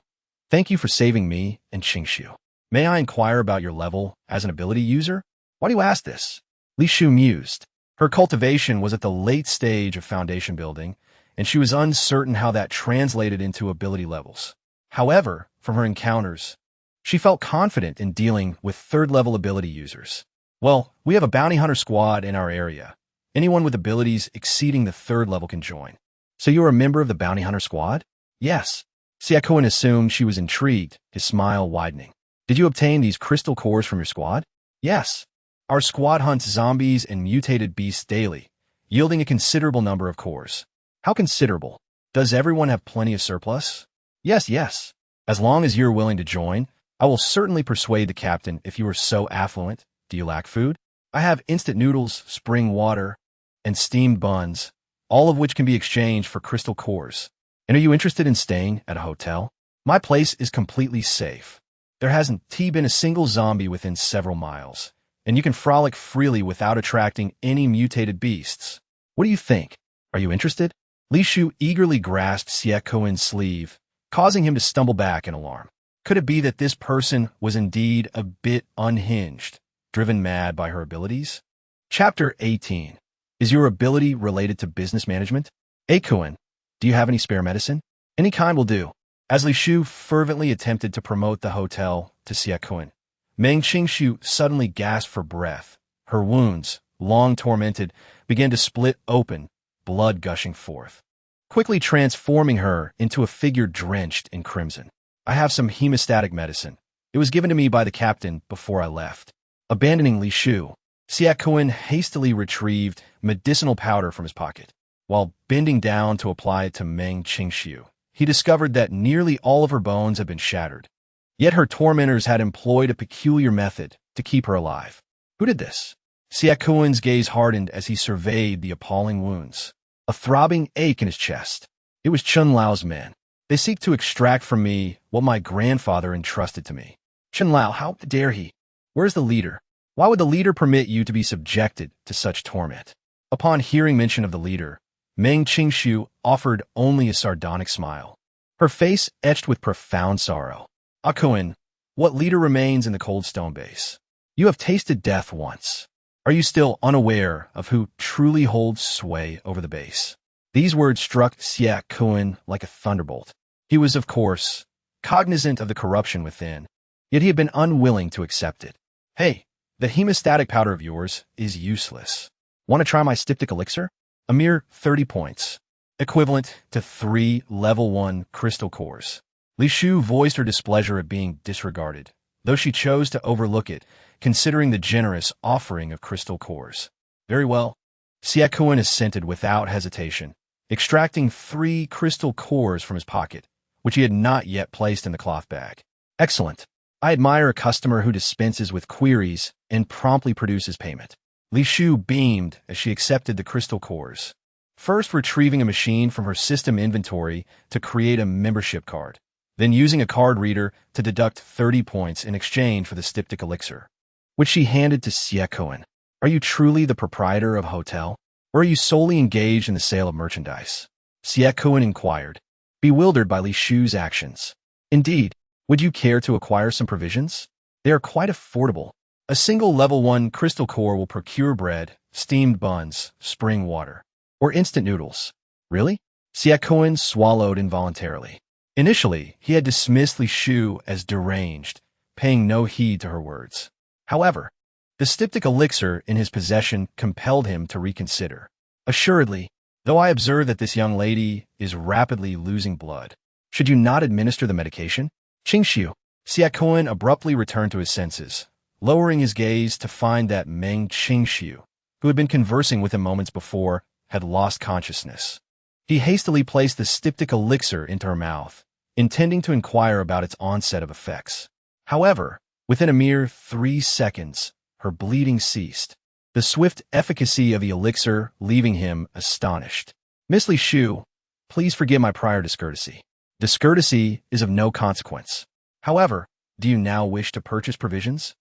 thank you for saving me and Qingshu. May I inquire about your level as an ability user? Why do you ask this? Li Shu mused. Her cultivation was at the late stage of foundation building, and she was uncertain how that translated into ability levels. However, from her encounters, she felt confident in dealing with third-level ability users. Well, we have a bounty hunter squad in our area. Anyone with abilities exceeding the third level can join. So you are a member of the bounty hunter squad? Yes. Siekuan assumed she was intrigued, his smile widening. Did you obtain these crystal cores from your squad? Yes. Our squad hunts zombies and mutated beasts daily, yielding a considerable number of cores. How considerable? Does everyone have plenty of surplus? Yes. As long as you're willing to join, I will certainly persuade the captain if you are so affluent. Do you lack food? I have instant noodles, spring water, and steamed buns, all of which can be exchanged for crystal cores. And are you interested in staying at a hotel? My place is completely safe. There hasn't been a single zombie within several miles, and you can frolic freely without attracting any mutated beasts. What do you think? Are you interested? Li Shu eagerly grasped Xie Kuen's sleeve, causing him to stumble back in alarm. Could it be that this person was indeed a bit unhinged, driven mad by her abilities? Chapter 18. Is your ability related to business management? Kuen, do you have any spare medicine? Any kind will do. As Li Shu fervently attempted to promote the hotel to Xie Kuen, Meng Qingshu suddenly gasped for breath. Her wounds, long tormented, began to split open, blood gushing forth, quickly transforming her into a figure drenched in crimson. I have some hemostatic medicine. It was given to me by the captain before I left. Abandoning Li Shu, Xie Kuen hastily retrieved medicinal powder from his pocket. While bending down to apply it to Meng Qingshu, he discovered that nearly all of her bones had been shattered. Yet her tormentors had employed a peculiar method to keep her alive. Who did this? Xie Kuen's gaze hardened as he surveyed the appalling wounds. A throbbing ache in his chest. It was Chun Lao's men. They seek to extract from me what my grandfather entrusted to me. Chun Lao, how dare he? Where's the leader? Why would the leader permit you to be subjected to such torment? Upon hearing mention of the leader, Meng Qingshu offered only a sardonic smile, her face etched with profound sorrow. Kuen, what leader remains in the cold stone base? You have tasted death once. Are you still unaware of who truly holds sway over the base? These words struck Xie Kuen like a thunderbolt. He was, of course, cognizant of the corruption within, yet he had been unwilling to accept it. Hey, the hemostatic powder of yours is useless. Want to try my styptic elixir? A mere 30 points, equivalent to 3 level 1 crystal cores. Li Shu voiced her displeasure at being disregarded, though she chose to overlook it, considering the generous offering of crystal cores. Very well. Xie Kuen assented without hesitation, extracting 3 crystal cores from his pocket, which he had not yet placed in the cloth bag. Excellent. I admire a customer who dispenses with queries and promptly produces payment. Li Shu beamed as she accepted the crystal cores, first retrieving a machine from her system inventory to create a membership card, then using a card reader to deduct 30 points in exchange for the styptic elixir, which she handed to Xie Kuen. Are you truly the proprietor of a hotel, or are you solely engaged in the sale of merchandise? Xie Kuen inquired, bewildered by Li Shu's actions. Indeed, would you care to acquire some provisions? They are quite affordable. A single level 1 crystal core will procure bread, steamed buns, spring water, or instant noodles. Really? Xie Kuen swallowed involuntarily. Initially, he had dismissed Li Shu as deranged, paying no heed to her words. However, the styptic elixir in his possession compelled him to reconsider. Assuredly, though I observe that this young lady is rapidly losing blood, should you not administer the medication? Qingshu. Xie Kuen abruptly returned to his senses, lowering his gaze to find that Meng Qingshu, who had been conversing with him moments before, had lost consciousness. He hastily placed the styptic elixir into her mouth, intending to inquire about its onset of effects. However, within a mere 3 seconds, her bleeding ceased, the swift efficacy of the elixir leaving him astonished. Miss Li Shu, please forgive my prior discourtesy. Discourtesy is of no consequence. However, do you now wish to purchase provisions?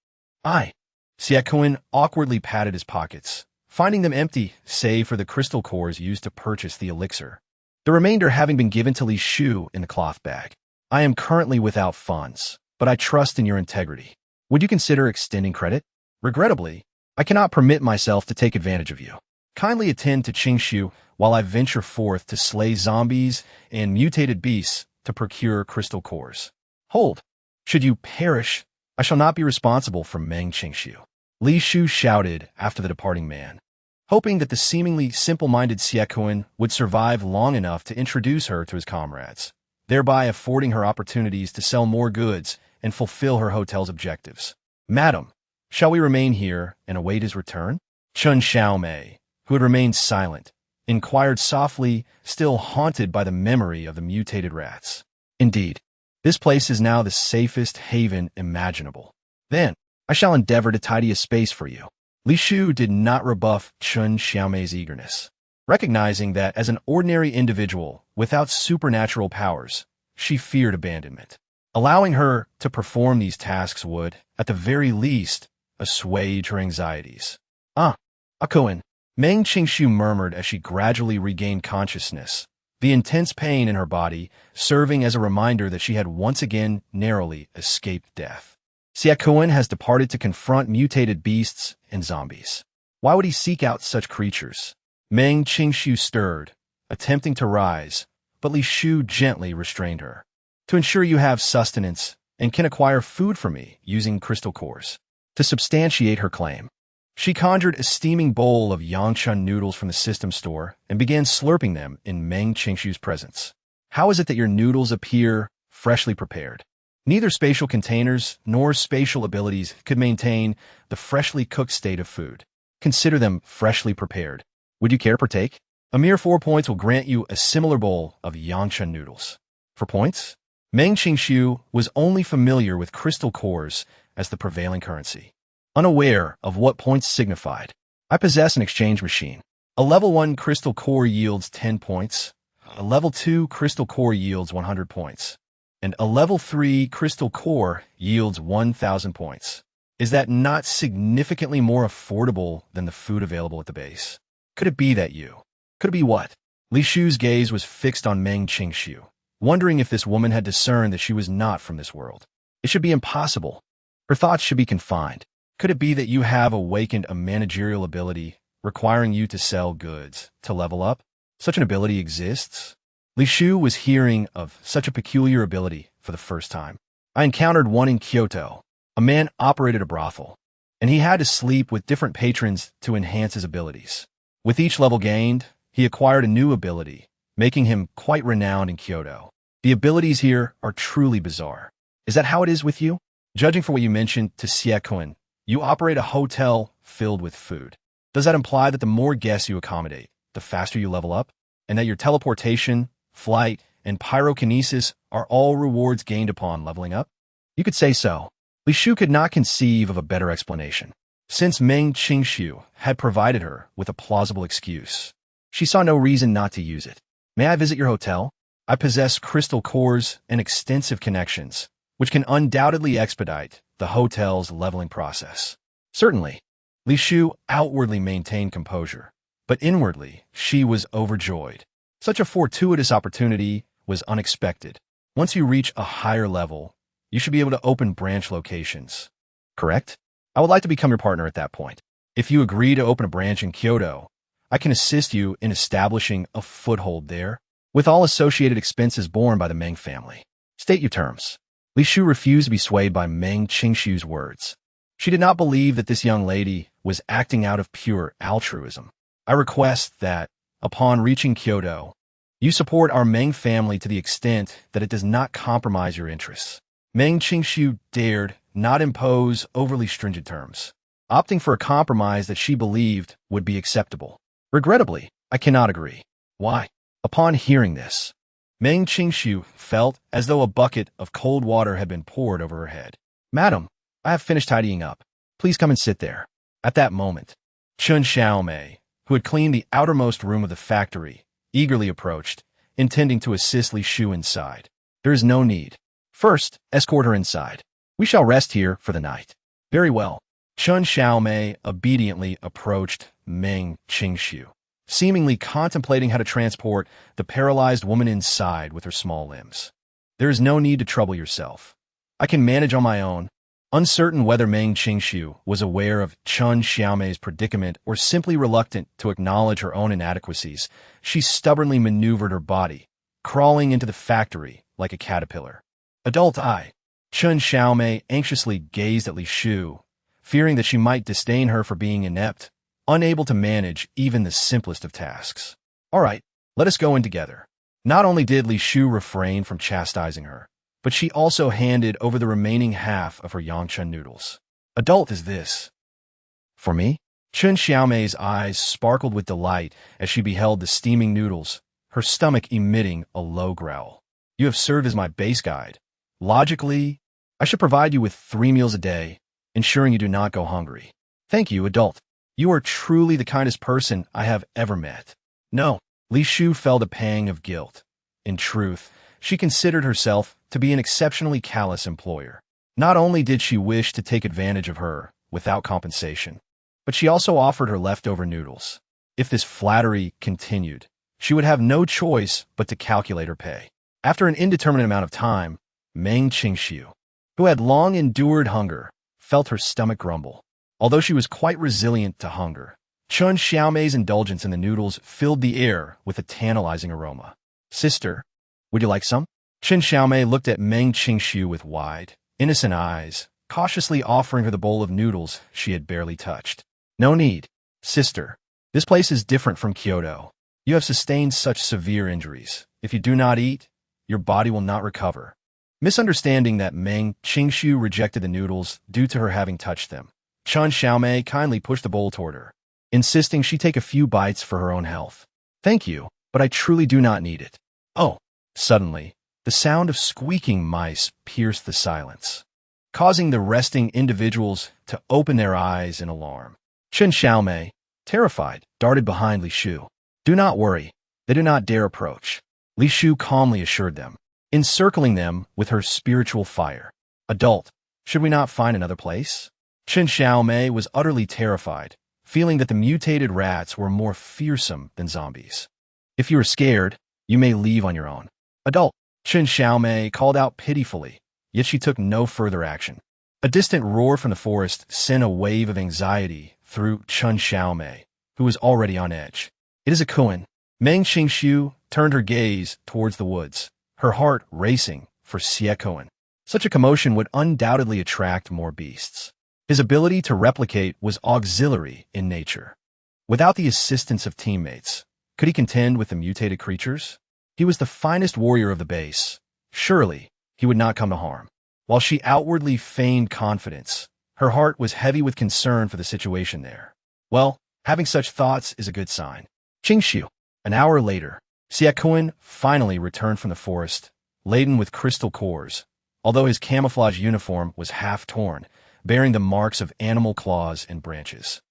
Aye. Xie Kuen awkwardly patted his pockets, finding them empty save for the crystal cores used to purchase the elixir, the remainder having been given to Li Shu in the cloth bag. I am currently without funds, but I trust in your integrity. Would you consider extending credit? Regrettably, I cannot permit myself to take advantage of you. Kindly attend to Qingshu while I venture forth to slay zombies and mutated beasts to procure crystal cores. Hold. Should you perish, I shall not be responsible for Meng Qingshu. Li Shu shouted after the departing man, hoping that the seemingly simple-minded Xie Kuen would survive long enough to introduce her to his comrades, thereby affording her opportunities to sell more goods and fulfill her hotel's objectives. Madam, shall we remain here and await his return? Chun Xiaomei, who had remained silent, inquired softly, still haunted by the memory of the mutated rats. Indeed, this place is now the safest haven imaginable. Then, I shall endeavor to tidy a space for you. Li Shu did not rebuff Chen Xiaomei's eagerness. Recognizing that as an ordinary individual without supernatural powers, she feared abandonment. Allowing her to perform these tasks would, at the very least, assuage her anxieties. Akuin, Meng Qingshu murmured as she gradually regained consciousness, the intense pain in her body serving as a reminder that she had once again narrowly escaped death. Xiaokuan has departed to confront mutated beasts and zombies. Why would he seek out such creatures? Meng Qingshu stirred, attempting to rise, but Li Shu gently restrained her. To ensure you have sustenance and can acquire food for me using crystal cores. To substantiate her claim, she conjured a steaming bowl of Yangchun noodles from the system store and began slurping them in Meng Qingshu's presence. How is it that your noodles appear freshly prepared? Neither spatial containers nor spatial abilities could maintain the freshly cooked state of food. Consider them freshly prepared. Would you care to partake? A mere 4 points will grant you a similar bowl of Yangchun noodles. For points? Meng Qingshu was only familiar with crystal cores as the prevailing currency. Unaware of what points signified, I possess an exchange machine. A level 1 crystal core yields 10 points, a level 2 crystal core yields 100 points, and a level 3 crystal core yields 1,000 points. Is that not significantly more affordable than the food available at the base? Could it be that you? Could it be what? Li Shu's gaze was fixed on Meng Qingshu, wondering if this woman had discerned that she was not from this world. It should be impossible. Her thoughts should be confined. Could it be that you have awakened a managerial ability requiring you to sell goods, to level up? Such an ability exists? Li Shu was hearing of such a peculiar ability for the first time. I encountered one in Kyoto. A man operated a brothel, and he had to sleep with different patrons to enhance his abilities. With each level gained, he acquired a new ability, making him quite renowned in Kyoto. The abilities here are truly bizarre. Is that how it is with you? Judging for what you mentioned to Xiaokuan, you operate a hotel filled with food. Does that imply that the more guests you accommodate, the faster you level up, and that your teleportation, flight, and pyrokinesis are all rewards gained upon leveling up? You could say so. Li Shu could not conceive of a better explanation, since Meng Qingshu had provided her with a plausible excuse. She saw no reason not to use it. May I visit your hotel? I possess crystal cores and extensive connections, which can undoubtedly expedite the hotel's leveling process. Certainly. Li Shu outwardly maintained composure, but inwardly she was overjoyed. Such a fortuitous opportunity was unexpected. Once you reach a higher level, you should be able to open branch locations. Correct? I would like to become your partner at that point. If you agree to open a branch in Kyoto, I can assist you in establishing a foothold there, with all associated expenses borne by the Meng family. State your terms. Li Shu refused to be swayed by Meng Qingshu's words. She did not believe that this young lady was acting out of pure altruism. I request that, upon reaching Kyoto, you support our Meng family to the extent that it does not compromise your interests. Meng Qingshu dared not impose overly stringent terms, opting for a compromise that she believed would be acceptable. Regrettably, I cannot agree. Why? Upon hearing this, Meng Qingshu felt as though a bucket of cold water had been poured over her head. Madam, I have finished tidying up. Please come and sit there. At that moment, Chen Xiaomei, who had cleaned the outermost room of the factory, eagerly approached, intending to assist Li Shu inside. There is no need. First, escort her inside. We shall rest here for the night. Very well. Chen Xiaomei obediently approached Meng Qingshu, seemingly contemplating how to transport the paralyzed woman inside with her small limbs. There is no need to trouble yourself. I can manage on my own. Uncertain whether Meng Qingshu was aware of Chen Xiaomei's predicament or simply reluctant to acknowledge her own inadequacies, she stubbornly maneuvered her body, crawling into the factory like a caterpillar. Adult eye. Chen Xiaomei anxiously gazed at Li Shu, fearing that she might disdain her for being inept, unable to manage even the simplest of tasks. All right, let us go in together. Not only did Li Shu refrain from chastising her, but she also handed over the remaining half of her Yangchun noodles. Adult is this. For me? Chen Xiaomei's eyes sparkled with delight as she beheld the steaming noodles, her stomach emitting a low growl. You have served as my base guide. Logically, I should provide you with 3 meals a day, ensuring you do not go hungry. Thank you, adult. You are truly the kindest person I have ever met. No, Li Shu felt a pang of guilt. In truth, she considered herself to be an exceptionally callous employer. Not only did she wish to take advantage of her without compensation, but she also offered her leftover noodles. If this flattery continued, she would have no choice but to calculate her pay. After an indeterminate amount of time, Meng Qingxiu, who had long endured hunger, felt her stomach grumble. Although she was quite resilient to hunger, Chen Xiaomei's indulgence in the noodles filled the air with a tantalizing aroma. Sister, would you like some? Chen Xiaomei looked at Meng Qingxiu with wide, innocent eyes, cautiously offering her the bowl of noodles she had barely touched. No need, sister. This place is different from Kyoto. You have sustained such severe injuries. If you do not eat, your body will not recover. Misunderstanding that Meng Qingxiu rejected the noodles due to her having touched them, Chen Xiaomei kindly pushed the bowl toward her, insisting she take a few bites for her own health. Thank you, but I truly do not need it. Oh, suddenly, the sound of squeaking mice pierced the silence, causing the resting individuals to open their eyes in alarm. Chen Xiaomei, terrified, darted behind Li Shu. Do not worry, they do not dare approach, Li Shu calmly assured them, encircling them with her spiritual fire. Adult, should we not find another place? Chen Xiaomei was utterly terrified, feeling that the mutated rats were more fearsome than zombies. If you are scared, you may leave on your own. Adult, Chen Xiaomei called out pitifully, yet she took no further action. A distant roar from the forest sent a wave of anxiety through Chen Xiaomei, who was already on edge. It is a Kuan. Meng Qingxiu turned her gaze towards the woods, her heart racing for Xie Kuan. Such a commotion would undoubtedly attract more beasts. His ability to replicate was auxiliary in nature. Without the assistance of teammates, could he contend with the mutated creatures? He was the finest warrior of the base. Surely, he would not come to harm. While she outwardly feigned confidence, her heart was heavy with concern for the situation there. Well, having such thoughts is a good sign. Qingxiu. An hour later, Xie Kuan finally returned from the forest, laden with crystal cores, although his camouflage uniform was half torn, bearing the marks of animal claws and branches.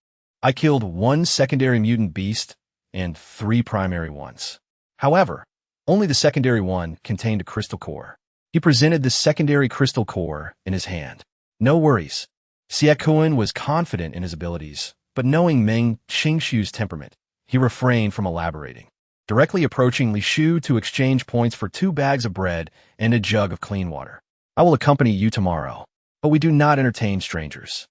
I killed 1 secondary mutant beast and 3 primary ones. However, only the secondary one contained a crystal core. He presented the secondary crystal core in his hand. No worries. Xie Kuan was confident in his abilities, but knowing Meng Qingxiu's temperament, he refrained from elaborating. Directly approaching Li Shu to exchange points for 2 bags of bread and a jug of clean water. I will accompany you tomorrow, but we do not entertain strangers.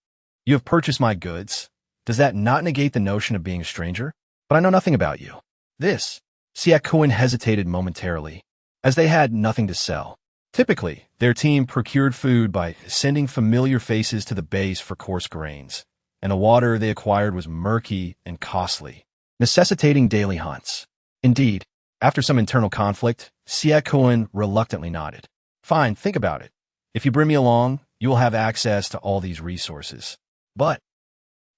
You have purchased my goods. Does that not negate the notion of being a stranger? But I know nothing about you. This. Xie Kuan hesitated momentarily, as they had nothing to sell. Typically, their team procured food by sending familiar faces to the base for coarse grains, and the water they acquired was murky and costly, necessitating daily hunts. Indeed, after some internal conflict, Xie Kuan reluctantly nodded. Fine, think about it. If you bring me along, you will have access to all these resources. But,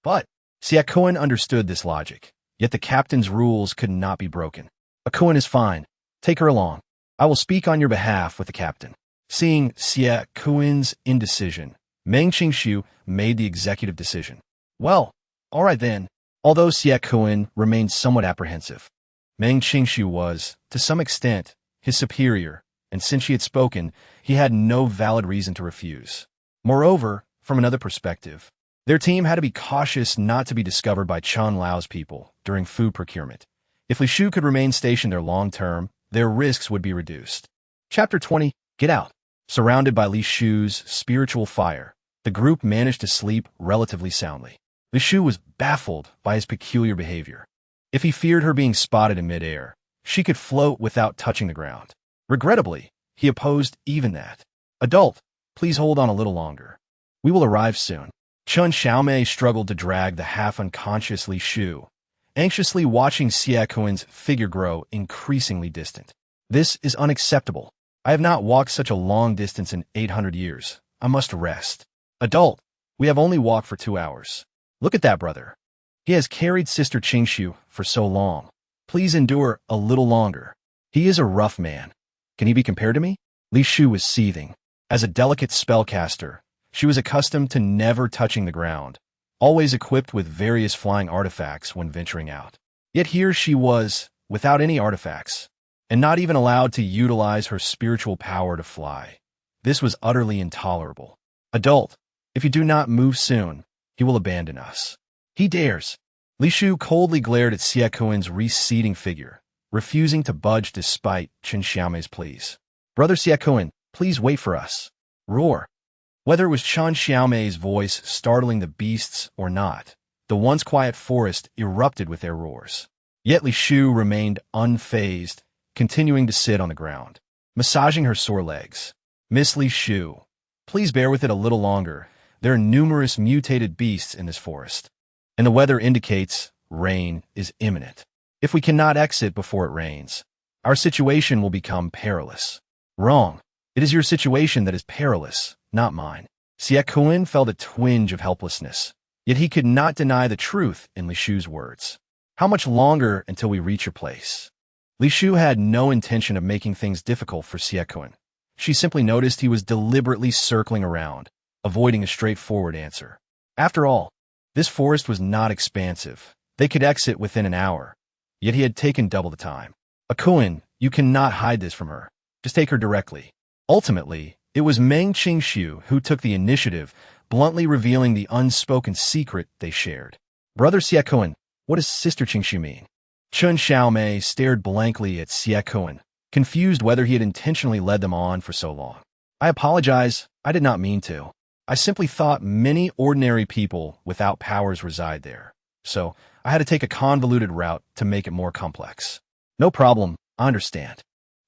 Xie Kuan understood this logic, yet the captain's rules could not be broken. A Kuan is fine. Take her along. I will speak on your behalf with the captain. Seeing Xie Kuan's indecision, Meng Qingxiu made the executive decision. Well, all right then. Although Xie Kuan remained somewhat apprehensive, Meng Qingxiu was, to some extent, his superior, and since she had spoken, he had no valid reason to refuse. Moreover, from another perspective, their team had to be cautious not to be discovered by Chen Lao's people during food procurement. If Li Shu could remain stationed there long-term, their risks would be reduced. Chapter 20, Get Out. Surrounded by Li Shu's spiritual fire, the group managed to sleep relatively soundly. Li Shu was baffled by his peculiar behavior. If he feared her being spotted in midair, she could float without touching the ground. Regrettably, he opposed even that. Adult, please hold on a little longer. We will arrive soon. Chen Xiaomei struggled to drag the half-unconscious Li Shu, anxiously watching Xie Kuan's figure grow increasingly distant. This is unacceptable. I have not walked such a long distance in 800 years. I must rest. Adult, we have only walked for 2 hours. Look at that brother. He has carried Sister Qingxiu for so long. Please endure a little longer. He is a rough man. Can he be compared to me? Li Shu was seething. As a delicate spellcaster, She was accustomed to never touching the ground, always equipped with various flying artifacts when venturing out. Yet here she was, without any artifacts, and not even allowed to utilize her spiritual power to fly. This was utterly intolerable. Adult, if you do not move soon, he will abandon us. He dares. Li Shu coldly glared at Xie Kuan's receding figure, refusing to budge despite Chen Xiaomei's pleas. Brother Xie Kuan, please wait for us. Roar. Whether it was Chen Xiaomei's voice startling the beasts or not, the once quiet forest erupted with their roars. Yet Li Shu remained unfazed, continuing to sit on the ground, massaging her sore legs. Miss Li Shu, please bear with it a little longer. There are numerous mutated beasts in this forest, and the weather indicates rain is imminent. If we cannot exit before it rains, our situation will become perilous. Wrong. It is your situation that is perilous, not mine. Xie Kuan felt a twinge of helplessness, yet he could not deny the truth in Li Shu's words. How much longer until we reach your place? Li Shu had no intention of making things difficult for Xie Kuan. She simply noticed he was deliberately circling around, avoiding a straightforward answer. After all, this forest was not expansive. They could exit within an hour, yet he had taken double the time. Kuan, you cannot hide this from her. Just take her directly. Ultimately, it was Meng Qingxiu who took the initiative, bluntly revealing the unspoken secret they shared. Brother Xie Kuan, what does Sister Qingxiu mean? Chen Xiaomei stared blankly at Xie Kuan, confused whether he had intentionally led them on for so long. I apologize, I did not mean to. I simply thought many ordinary people without powers reside there, so I had to take a convoluted route to make it more complex. No problem, I understand.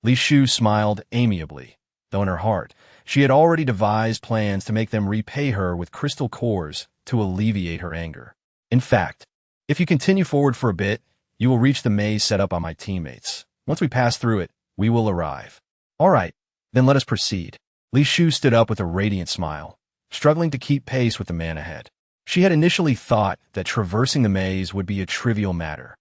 Li Shu smiled amiably, though in her heart, she had already devised plans to make them repay her with crystal cores to alleviate her anger. In fact, if you continue forward for a bit, you will reach the maze set up by my teammates. Once we pass through it, we will arrive. All right, then let us proceed. Li Shu stood up with a radiant smile, struggling to keep pace with the man ahead. She had initially thought that traversing the maze would be a trivial matter,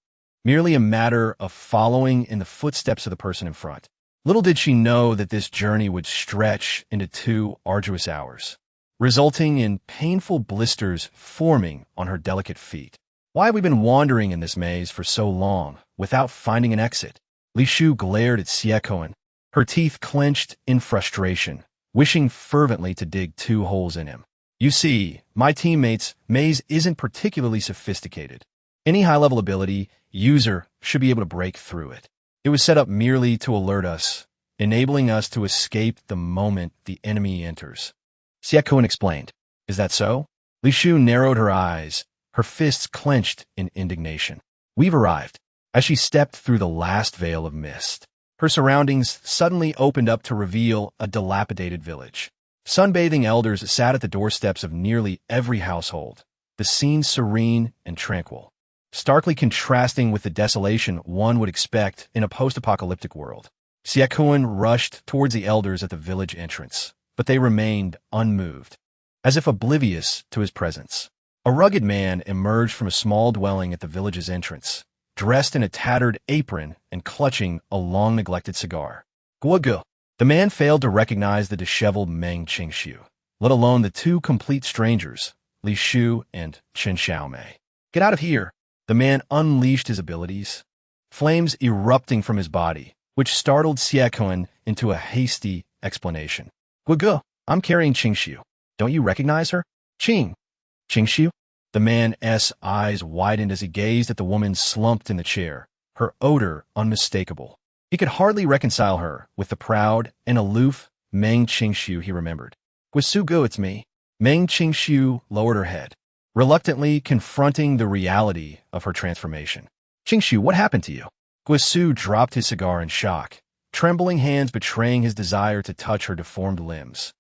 merely a matter of following in the footsteps of the person in front. Little did she know that this journey would stretch into 2 arduous hours, resulting in painful blisters forming on her delicate feet. Why have we been wandering in this maze for so long without finding an exit? Li Shu glared at Xie Kuan, her teeth clenched in frustration, wishing fervently to dig 2 holes in him. You see, my teammates' maze isn't particularly sophisticated. Any high-level ability user should be able to break through it. It was set up merely to alert us, enabling us to escape the moment the enemy enters. Xie Kuan explained. Is that so? Li Shu narrowed her eyes, her fists clenched in indignation. We've arrived. As she stepped through the last veil of mist, her surroundings suddenly opened up to reveal a dilapidated village. Sunbathing elders sat at the doorsteps of nearly every household, the scene serene and tranquil, starkly contrasting with the desolation one would expect in a post-apocalyptic world. Xie Kuan rushed towards the elders at the village entrance, but they remained unmoved, as if oblivious to his presence. A rugged man emerged from a small dwelling at the village's entrance, dressed in a tattered apron and clutching a long-neglected cigar. Guogu. The man failed to recognize the disheveled Meng Qingxiu, let alone the 2 complete strangers, Li Shu and Chen Xiaomei. Get out of here! The man unleashed his abilities, flames erupting from his body, which startled Xie Kuan into a hasty explanation. Guogu, I'm carrying Qingxiu. Don't you recognize her? Qingxiu? The man's eyes widened as he gazed at the woman slumped in the chair, her odor unmistakable. He could hardly reconcile her with the proud and aloof Meng Qingxiu he remembered. Guisugu, it's me. Meng Qingxiu lowered her head, reluctantly confronting the reality of her transformation. Qingxiu, what happened to you? Guisu dropped his cigar in shock, trembling hands betraying his desire to touch her deformed limbs,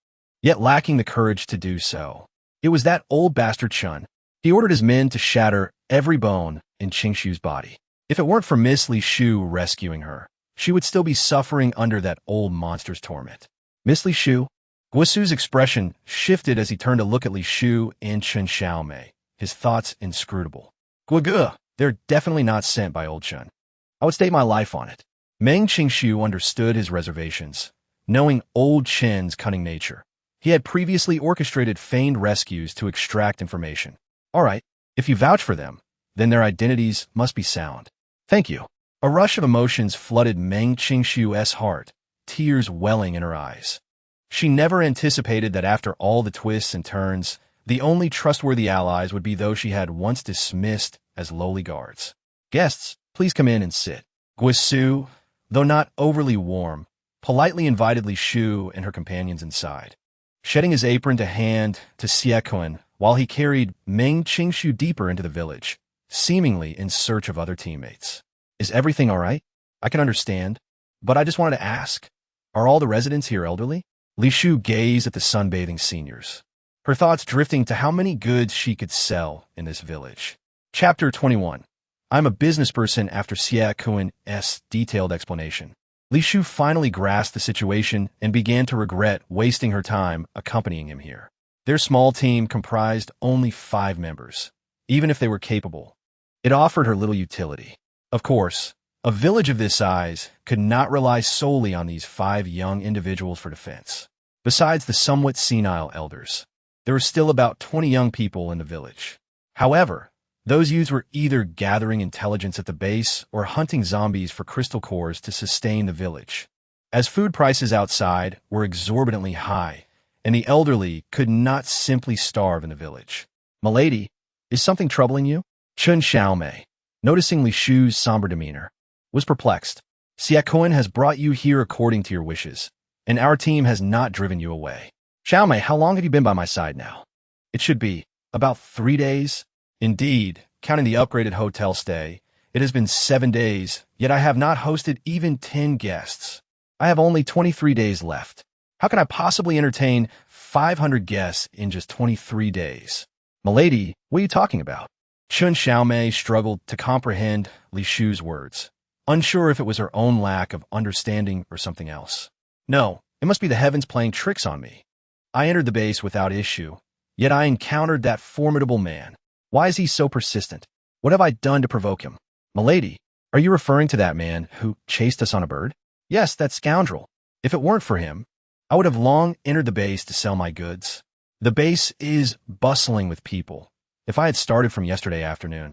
yet lacking the courage to do so. It was that old bastard Chun. He ordered his men to shatter every bone in Qingxiu's body. If it weren't for Miss Li Shu rescuing her, she would still be suffering under that old monster's torment. Miss Li Shu? Guisu's expression shifted as he turned to look at Li Shu and Chen Xiaomei, his thoughts inscrutable. Guogu, they're definitely not sent by old Chen. I would stake my life on it. Meng Qingxiu understood his reservations, knowing old Chen's cunning nature. He had previously orchestrated feigned rescues to extract information. All right, if you vouch for them, then their identities must be sound. Thank you. A rush of emotions flooded Meng Qingshu's heart, tears welling in her eyes. She never anticipated that after all the twists and turns, the only trustworthy allies would be those she had once dismissed as lowly guards. Guests, please come in and sit. Guisu, though not overly warm, politely invited Li Shu and her companions inside. Shedding his apron to hand to Xiaoquan while he carried Meng Qingshu deeper into the village, seemingly in search of other teammates. Is everything all right? I can understand, but I just wanted to ask, are all the residents here elderly? Li Shu gazed at the sunbathing seniors, her thoughts drifting to how many goods she could sell in this village. Chapter 21. I'm a business person after Xiaoquan's detailed explanation. Li Shu finally grasped the situation and began to regret wasting her time accompanying him here. Their small team comprised only 5 members. Even if they were capable, it offered her little utility. Of course, a village of this size could not rely solely on these 5 young individuals for defense. Besides the somewhat senile elders, there were still about 20 young people in the village. However, those youths were either gathering intelligence at the base or hunting zombies for crystal cores to sustain the village, as food prices outside were exorbitantly high, and the elderly could not simply starve in the village. "Milady, is something troubling you?" Chun Xiaomei, noticing Li Shu's somber demeanor, was perplexed. "Xiaoquan has brought you here according to your wishes, and our team has not driven you away." "Xiaomei, how long have you been by my side now?" "It should be about 3 days. Indeed, counting the upgraded hotel stay, it has been 7 days, yet I have not hosted even 10 guests. I have only 23 days left. How can I possibly entertain 500 guests in just 23 days? "Milady, what are you talking about?" Chun Xiaomei struggled to comprehend Li Shu's words, unsure if it was her own lack of understanding or something else. "No, it must be the heavens playing tricks on me. I entered the base without issue, yet I encountered that formidable man. Why is he so persistent? What have I done to provoke him?" "Milady, are you referring to that man who chased us on a bird?" "Yes, that scoundrel. If it weren't for him, I would have long entered the base to sell my goods. The base is bustling with people. If I had started from yesterday afternoon,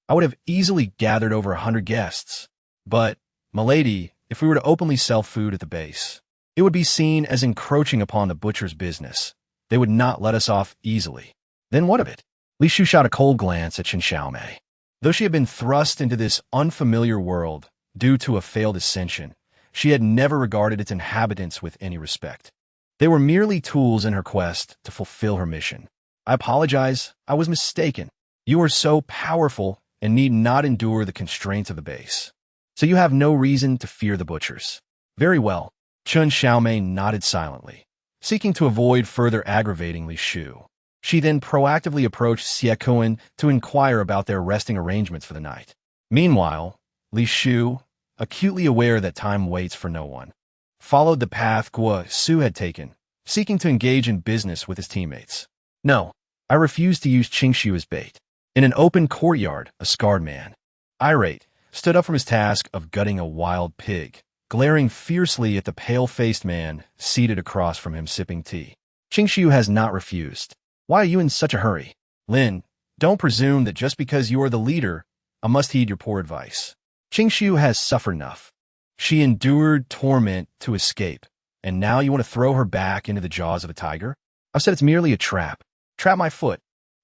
I would have easily gathered over 100 guests. But, milady, if we were to openly sell food at the base, it would be seen as encroaching upon the butcher's business. They would not let us off easily." "Then what of it?" Li Shu shot a cold glance at Chun Xiaomei. Though she had been thrust into this unfamiliar world due to a failed ascension, she had never regarded its inhabitants with any respect. They were merely tools in her quest to fulfill her mission. "I apologize, I was mistaken. You are so powerful and need not endure the constraints of the base. So you have no reason to fear the butchers." "Very well." Chun Xiaomei nodded silently, seeking to avoid further aggravating Li Shu. She then proactively approached Xiaoquan to inquire about their resting arrangements for the night. Meanwhile, Li Shu, acutely aware that time waits for no one, followed the path Guisu had taken, seeking to engage in business with his teammates. "No, I refuse to use Qingshu as bait." In an open courtyard, a scarred man, irate, stood up from his task of gutting a wild pig, glaring fiercely at the pale-faced man seated across from him sipping tea. "Qingshu has not refused. Why are you in such a hurry?" "Lin, don't presume that just because you are the leader, I must heed your poor advice. Qingshu has suffered enough. She endured torment to escape, and now you want to throw her back into the jaws of a tiger? I've said it's merely a trap. Trap my foot."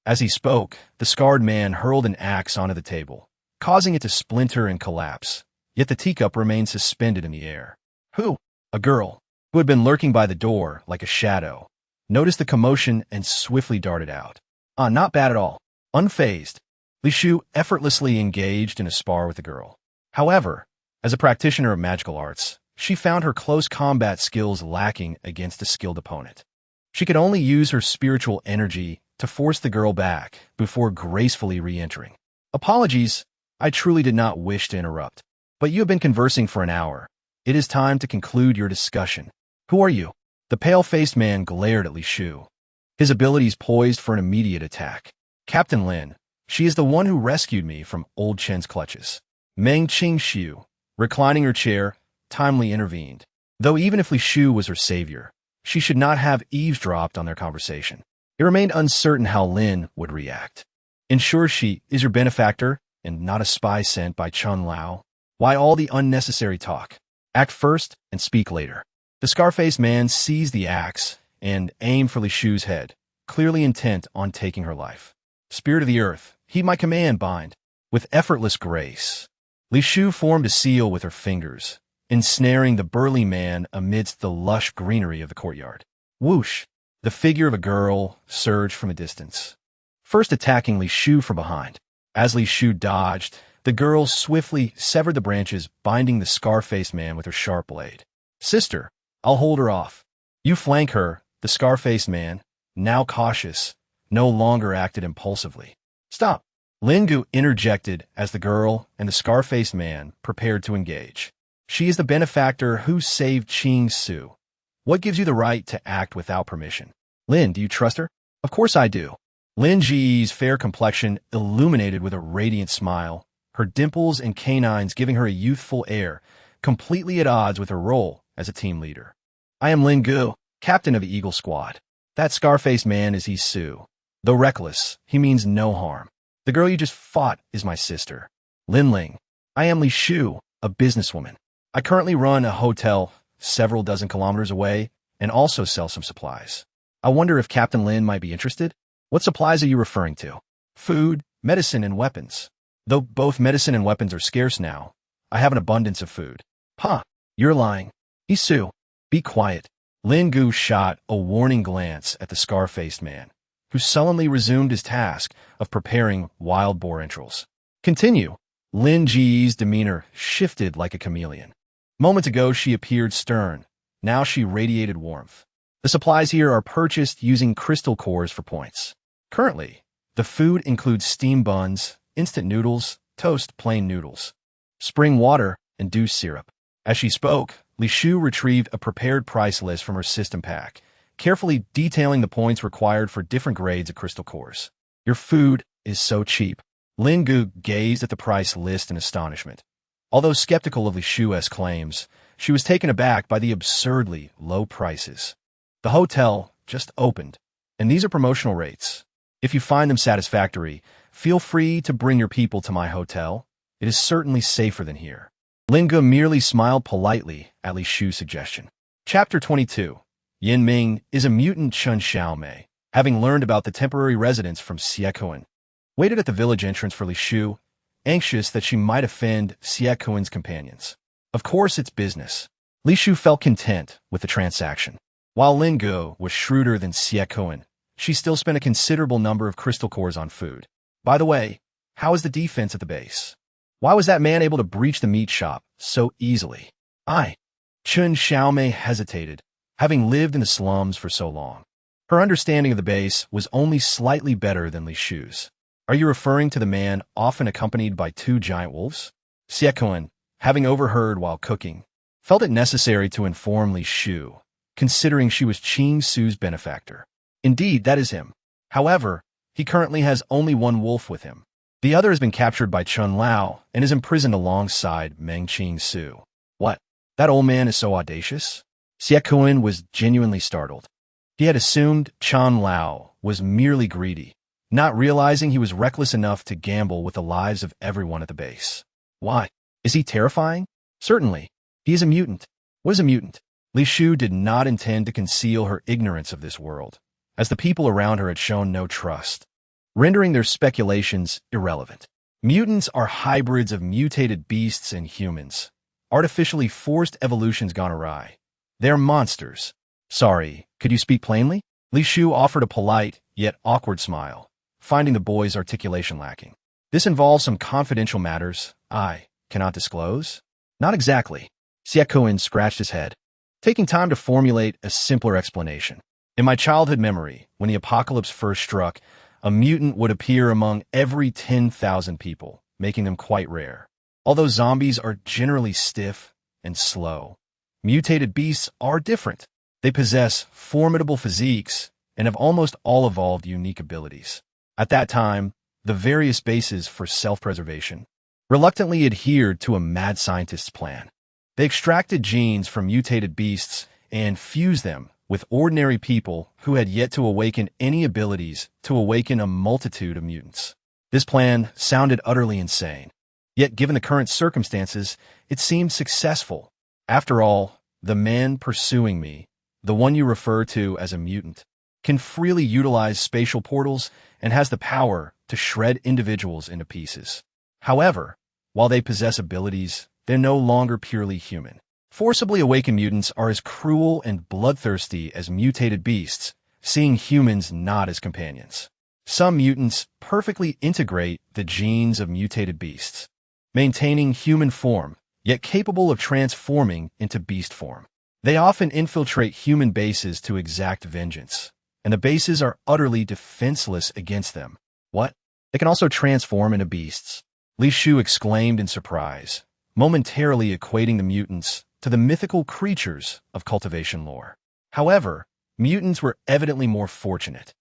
As he spoke, the scarred man hurled an axe onto the table, causing it to splinter and collapse, yet the teacup remained suspended in the air. "Who?" A girl, who had been lurking by the door like a shadow, noticed the commotion and swiftly darted out. Not bad at all. Unfazed, Li Shu effortlessly engaged in a spar with the girl. However, as a practitioner of magical arts, she found her close combat skills lacking against a skilled opponent. She could only use her spiritual energy to force the girl back before gracefully re-entering. "Apologies, I truly did not wish to interrupt, but you have been conversing for an hour. It is time to conclude your discussion. Who are you?" The pale-faced man glared at Li Shu, his abilities poised for an immediate attack. "Captain Lin, she is the one who rescued me from old Chen's clutches." Meng Qingshu, reclining her chair, timely intervened. Though even if Li Shu was her savior, She should not have eavesdropped on their conversation. It remained uncertain how Lin would react. Ensure she is your benefactor and not a spy sent by Chun Lao. Why all the unnecessary talk? Act first and speak later. The scar-faced man seized the axe and aimed for Li Shu's head, clearly intent on taking her life. Spirit of the earth, heed my command, bind. With effortless grace, Li Shu formed a seal with her fingers, ensnaring the burly man amidst the lush greenery of the courtyard. Whoosh! The figure of a girl surged from a distance, first attacking Li Shu from behind. As Li Shu dodged, the girl swiftly severed the branches binding the scar-faced man with her sharp blade. Sister, I'll hold her off. You flank her. The scar-faced man, now cautious, no longer acted impulsively. Stop! Lin Gu interjected as the girl and the scar-faced man prepared to engage. She is the benefactor who saved Qing Su. What gives you the right to act without permission? Lin, do you trust her? Of course I do. Lin Ji's fair complexion illuminated with a radiant smile, her dimples and canines giving her a youthful air, completely at odds with her role as a team leader. I am Lin Gu, captain of the Eagle Squad. That scar-faced man is Yi Su. Though reckless, he means no harm. The girl you just fought is my sister, Lin Ling. I am Li Shu, a businesswoman. I currently run a hotel several dozen kilometers away and also sell some supplies. I wonder if Captain Lin might be interested? What supplies are you referring to? Food, medicine, and weapons. Though both medicine and weapons are scarce now, I have an abundance of food. Huh, you're lying. Yi Su, be quiet. Lin Gu shot a warning glance at the scar-faced man, who sullenly resumed his task of preparing wild boar entrails. Continue. Lin Ji's demeanor shifted like a chameleon. Moments ago, she appeared stern. Now she radiated warmth. The supplies here are purchased using crystal cores for points. Currently, the food includes steamed buns, instant noodles, toast plain noodles, spring water, and dew syrup. As she spoke, Li Shu retrieved a prepared price list from her system pack, carefully detailing the points required for different grades of crystal cores. Your food is so cheap. Lin Gu gazed at the price list in astonishment. Although skeptical of Li Shu's claims, she was taken aback by the absurdly low prices. The hotel just opened, and these are promotional rates. If you find them satisfactory, feel free to bring your people to my hotel. It is certainly safer than here. Lin Gu merely smiled politely at Li Shu's suggestion. Chapter 22. Yin Ming is a mutant Chun Xiaomei, having learned about the temporary residence from Siekuan, waited at the village entrance for Li Shu, anxious that she might offend Siekuan's companions. Of course, it's business. Li Shu felt content with the transaction. While Lin Gu was shrewder than Siekuan, she still spent a considerable number of crystal cores on food. By the way, how is the defense at the base? Why was that man able to breach the meat shop so easily? Chun Xiaomei hesitated, having lived in the slums for so long. Her understanding of the base was only slightly better than Li Shu's. Are you referring to the man often accompanied by two giant wolves? Siekuan, having overheard while cooking, felt it necessary to inform Li Shu, considering she was Qing Su's benefactor. Indeed, that is him. However, he currently has only one wolf with him. The other has been captured by Chun Lao and is imprisoned alongside Meng Qing Su. What? That old man is so audacious? Siekuan was genuinely startled. He had assumed Chun Lao was merely greedy, not realizing he was reckless enough to gamble with the lives of everyone at the base. Why? Is he terrifying? Certainly. He is a mutant. What is a mutant? Li Shu did not intend to conceal her ignorance of this world, as the people around her had shown no trust, rendering their speculations irrelevant. Mutants are hybrids of mutated beasts and humans, artificially forced evolutions gone awry. They're monsters. Sorry, could you speak plainly? Li Shu offered a polite, yet awkward smile, finding the boy's articulation lacking. This involves some confidential matters I cannot disclose? Not exactly. Siekuan scratched his head, taking time to formulate a simpler explanation. In my childhood memory, when the apocalypse first struck, a mutant would appear among every 10,000 people, making them quite rare. Although zombies are generally stiff and slow, mutated beasts are different. They possess formidable physiques and have almost all evolved unique abilities. At that time, the various bases for self-preservation reluctantly adhered to a mad scientist's plan. They extracted genes from mutated beasts and fused them with ordinary people who had yet to awaken any abilities to awaken a multitude of mutants. This plan sounded utterly insane. Yet, given the current circumstances, it seemed successful. After all, the man pursuing me, the one you refer to as a mutant, can freely utilize spatial portals and has the power to shred individuals into pieces. However, while they possess abilities, they're no longer purely human. Forcibly awakened mutants are as cruel and bloodthirsty as mutated beasts, seeing humans not as companions. Some mutants perfectly integrate the genes of mutated beasts, maintaining human form, yet capable of transforming into beast form. They often infiltrate human bases to exact vengeance, and the bases are utterly defenseless against them. What? They can also transform into beasts? Li Shufei exclaimed in surprise, momentarily equating the mutants to the mythical creatures of cultivation lore. However, mutants were evidently more fortunate.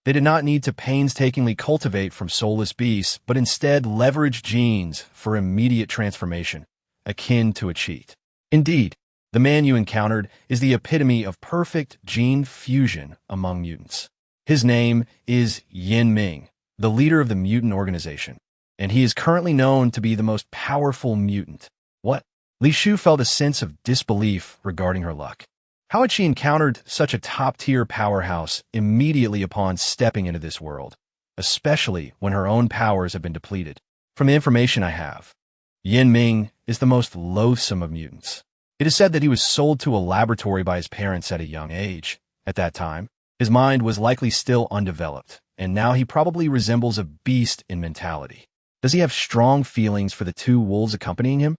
They did not need to painstakingly cultivate from soulless beasts, but instead leveraged genes for immediate transformation, akin to a cheat. Indeed, the man you encountered is the epitome of perfect gene fusion among mutants. His name is Yin Ming, the leader of the mutant organization, and he is currently known to be the most powerful mutant. What? Li Shufei felt a sense of disbelief regarding her luck. How had she encountered such a top-tier powerhouse immediately upon stepping into this world, especially when her own powers have been depleted? From the information I have, Yin Ming is the most loathsome of mutants. It is said that he was sold to a laboratory by his parents at a young age. At that time, his mind was likely still undeveloped, and now he probably resembles a beast in mentality. Does he have strong feelings for the two wolves accompanying him?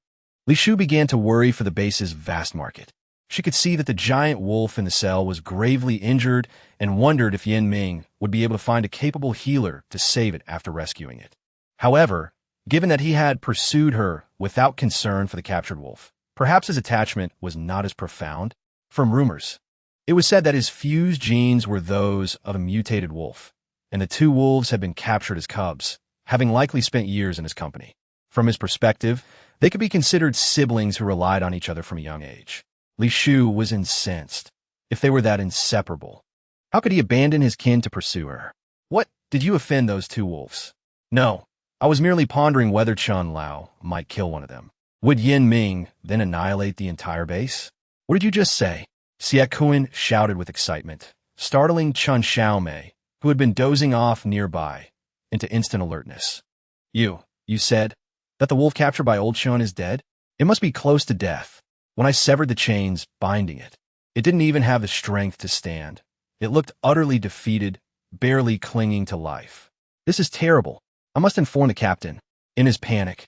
Li Shufei began to worry for the base's vast market. She could see that the giant wolf in the cell was gravely injured and wondered if Yin Ming would be able to find a capable healer to save it after rescuing it. However, given that he had pursued her without concern for the captured wolf, perhaps his attachment was not as profound. From rumors, it was said that his fused genes were those of a mutated wolf, and the two wolves had been captured as cubs, having likely spent years in his company. From his perspective, they could be considered siblings who relied on each other from a young age. Li Shufei was incensed. If they were that inseparable, how could he abandon his kin to pursue her? What? Did you offend those two wolves? No, I was merely pondering whether Chun Lao might kill one of them. Would Yin Ming then annihilate the entire base? What did you just say? Xie Kun shouted with excitement, startling Chun Xiaomei, who had been dozing off nearby, into instant alertness. You said that the wolf captured by Old Chun is dead? It must be close to death. When I severed the chains binding it, it didn't even have the strength to stand. It looked utterly defeated, barely clinging to life. This is terrible. I must inform the captain. In his panic,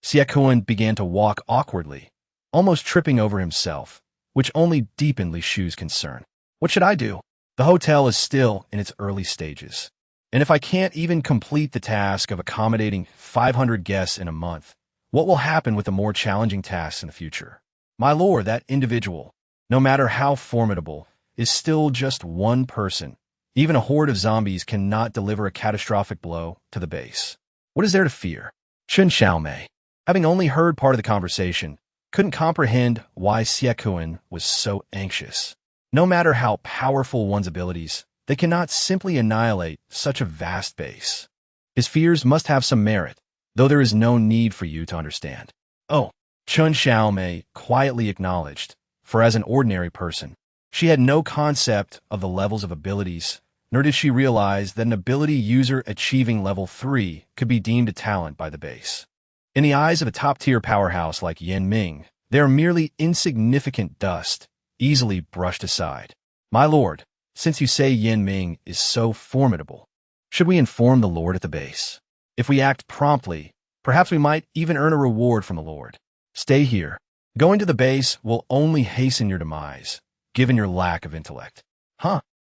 Xie Kun began to walk awkwardly, almost tripping over himself, which only deepened Li Shufei's concern. What should I do? The hotel is still in its early stages, and if I can't even complete the task of accommodating 500 guests in a month, what will happen with the more challenging tasks in the future? My lord, that individual, no matter how formidable, is still just one person. Even a horde of zombies cannot deliver a catastrophic blow to the base. What is there to fear? Chun Xiaomei, having only heard part of the conversation, couldn't comprehend why Xie Kun was so anxious. No matter how powerful one's abilities, they cannot simply annihilate such a vast base. His fears must have some merit, though there is no need for you to understand. Oh, Chun Xiaomei quietly acknowledged, for as an ordinary person, she had no concept of the levels of abilities, nor did she realize that an ability user achieving level 3 could be deemed a talent by the base. In the eyes of a top-tier powerhouse like Yin Ming, they are merely insignificant dust, easily brushed aside. My lord, since you say Yin Ming is so formidable, should we inform the lord at the base? If we act promptly, perhaps we might even earn a reward from the lord. Stay here. Going to the base will only hasten your demise, given your lack of intellect.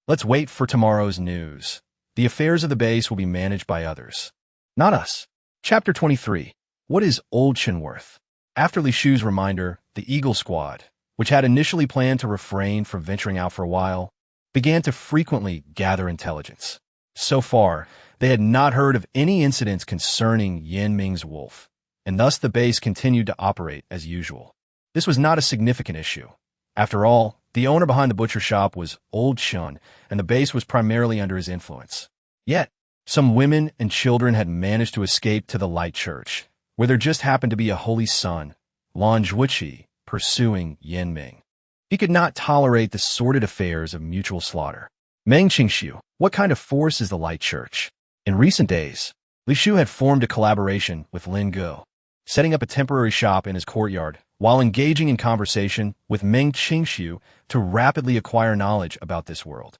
Let's wait for tomorrow's news. The affairs of the base will be managed by others, not us. Chapter 23. What is Old Chun worth? After Li Shufei's reminder, the Eagle Squad, which had initially planned to refrain from venturing out for a while, began to frequently gather intelligence. So far, they had not heard of any incidents concerning Yin Ming's wolf, and thus the base continued to operate as usual. This was not a significant issue. After all, The owner behind the butcher shop was Old Shun, and the base was primarily under his influence. Yet, some women and children had managed to escape to the Light Church, where there just happened to be a holy son, Lan Zhuqi, pursuing Yan Ming. He could not tolerate the sordid affairs of mutual slaughter. Meng Qingxiu, what kind of force is the Light Church? In recent days, Li Shu had formed a collaboration with Lin Guo, setting up a temporary shop in his courtyard while engaging in conversation with Meng Qingxiu to rapidly acquire knowledge about this world.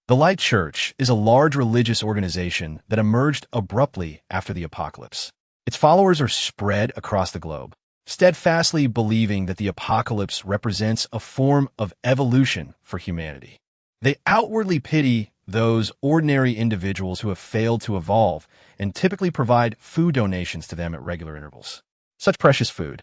The Light Church is a large religious organization that emerged abruptly after the apocalypse. Its followers are spread across the globe, steadfastly believing that the apocalypse represents a form of evolution for humanity. They outwardly pity those ordinary individuals who have failed to evolve and typically provide food donations to them at regular intervals. Such precious food,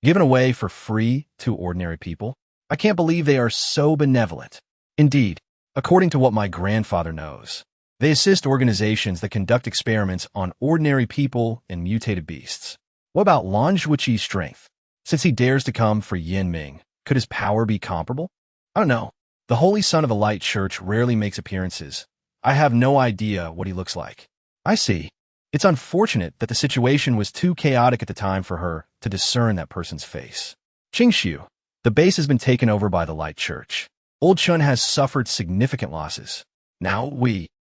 given away for free to ordinary people. I can't believe they are so benevolent. Indeed, according to what my grandfather knows, they assist organizations that conduct experiments on ordinary people and mutated beasts. What about Lan Zhuqi's strength? Since he dares to come for Yan Ming, could his power be comparable? I don't know. The Holy Son of the Light Church rarely makes appearances. I have no idea what he looks like. I see. It's unfortunate that the situation was too chaotic at the time for her to discern that person's face. Qingxiu, the base has been taken over by the Light Church. Old Chun has suffered significant losses. Now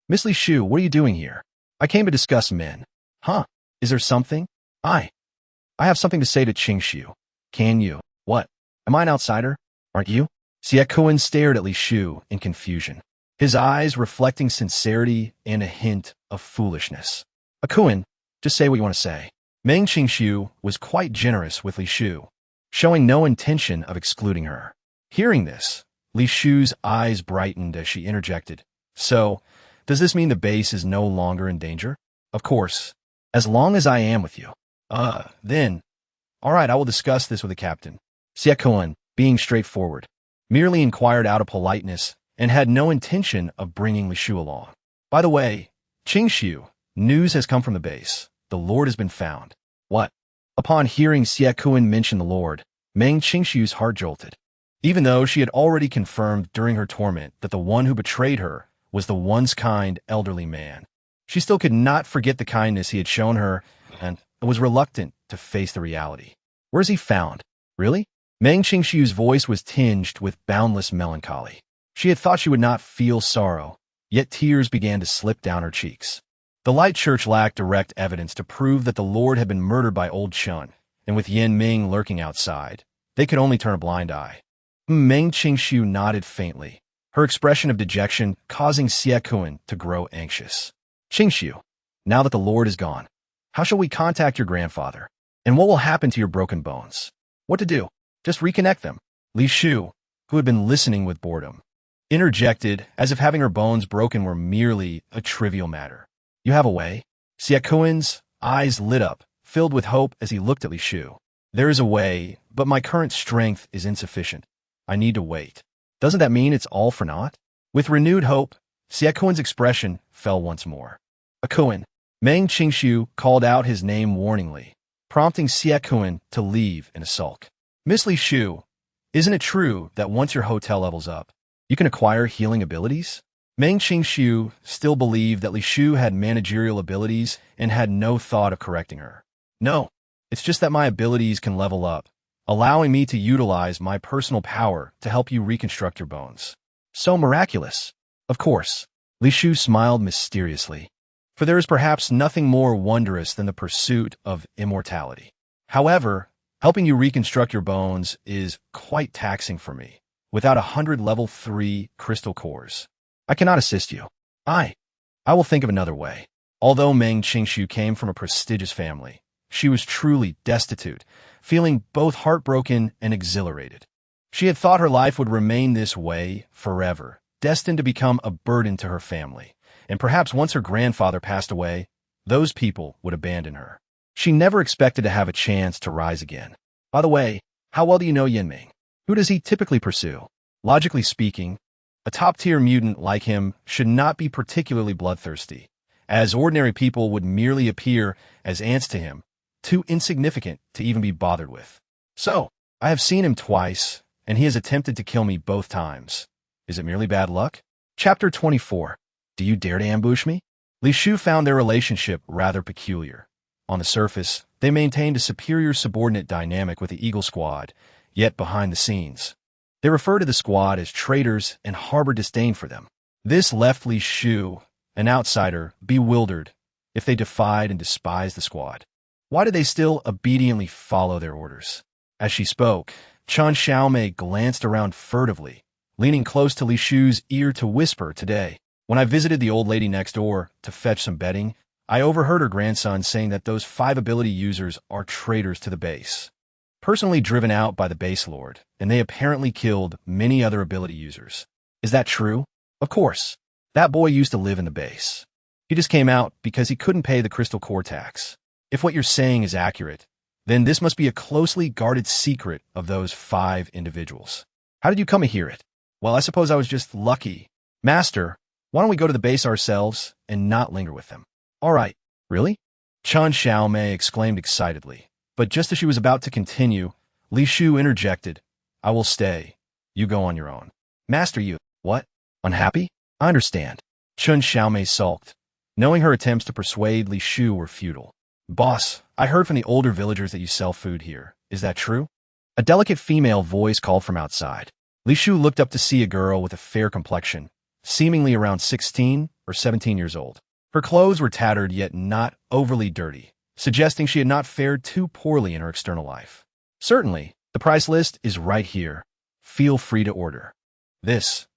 Miss Li Shu, what are you doing here? I came to discuss men. Huh? Is there something? I have something to say to Qingxiu. Can you? What? Am I an outsider? Aren't you? Xiaokuan stared at Li Shu in confusion, his eyes reflecting sincerity and a hint of foolishness. Akuan, just say what you want to say. Meng Qingxiu was quite generous with Li Shu, showing no intention of excluding her. Hearing this, Li Shu's eyes brightened as she interjected. So, does this mean the base is no longer in danger? Of course, as long as I am with you. Then. All right, I will discuss this with the captain. Xiaokuan, being straightforward, merely inquired out of politeness and had no intention of bringing Li Shu along. By the way, Qingxiu, news has come from the base. The Lord has been found. What? Upon hearing Xiaokuan mention the Lord, Meng Qingxiu's heart jolted. Even though she had already confirmed during her torment that the one who betrayed her was the once kind elderly man, she still could not forget the kindness he had shown her and was reluctant to face the reality. Where's he found? Really? Meng Qingxiu's voice was tinged with boundless melancholy. She had thought she would not feel sorrow, yet tears began to slip down her cheeks. The Light Church lacked direct evidence to prove that the Lord had been murdered by Old Chun, and with Yan Ming lurking outside, they could only turn a blind eye. Meng Qingxiu nodded faintly, her expression of dejection causing Xiaokuan to grow anxious. Qingxiu, now that the Lord is gone, how shall we contact your grandfather? And what will happen to your broken bones? What to do? Just reconnect them. Li Shu, who had been listening with boredom, interjected as if having her bones broken were merely a trivial matter. You have a way? Xiaokuan's eyes lit up, filled with hope as he looked at Li Shu. There is a way, but my current strength is insufficient. I need to wait. Doesn't that mean it's all for naught? With renewed hope, Xiaokuan's expression fell once more. Akuan, Meng Qingxiu called out his name warningly, prompting Xiaokuan to leave in a sulk. Miss Li Shu, isn't it true that once your hotel levels up, you can acquire healing abilities? Meng Qingxiu still believed that Li Shu had managerial abilities and had no thought of correcting her. No, it's just that my abilities can level up, allowing me to utilize my personal power to help you reconstruct your bones. So miraculous. Of course, Li Shu smiled mysteriously, for there is perhaps nothing more wondrous than the pursuit of immortality. However, helping you reconstruct your bones is quite taxing for me, without 100 level 3 crystal cores. I cannot assist you. I will think of another way. Although Meng Qingxiu came from a prestigious family, she was truly destitute, feeling both heartbroken and exhilarated. She had thought her life would remain this way forever, destined to become a burden to her family, and perhaps once her grandfather passed away, those people would abandon her. She never expected to have a chance to rise again. By the way, how well do you know Yan Ming? Who does he typically pursue? Logically speaking, a top-tier mutant like him should not be particularly bloodthirsty, as ordinary people would merely appear as ants to him, too insignificant to even be bothered with. So, I have seen him twice, and he has attempted to kill me both times. Is it merely bad luck? Chapter 24. Do you dare to ambush me? Li Shu found their relationship rather peculiar. On the surface, they maintained a superior subordinate dynamic with the Eagle Squad, yet behind the scenes, they refer to the squad as traitors and harbor disdain for them. This left Li Shu, an outsider, bewildered. If they defied and despised the squad, why did they still obediently follow their orders? As she spoke, Chen Xiaomei glanced around furtively, leaning close to Li Shu's ear to whisper, "Today, when I visited the old lady next door to fetch some bedding, I overheard her grandson saying that those 5 ability users are traitors to the base, personally driven out by the base lord, and they apparently killed many other ability users. Is that true? Of course. That boy used to live in the base. He just came out because he couldn't pay the crystal core tax. If what you're saying is accurate, then this must be a closely guarded secret of those 5 individuals. How did you come to hear it? Well, I suppose I was just lucky. Master, why don't we go to the base ourselves and not linger with them?" "All right." "Really?" Chen Xiaomei exclaimed excitedly. But just as she was about to continue, Li Shu interjected, "I will stay. You go on your own." "Master, you..." "What? Unhappy? I understand." Chen Xiaomei sulked, knowing her attempts to persuade Li Shu were futile. "Boss, I heard from the older villagers that you sell food here. Is that true?" A delicate female voice called from outside. Li Shu looked up to see a girl with a fair complexion, seemingly around 16 or 17 years old. Her clothes were tattered yet not overly dirty, suggesting she had not fared too poorly in her external life. "Certainly, the price list is right here. Feel free to order." This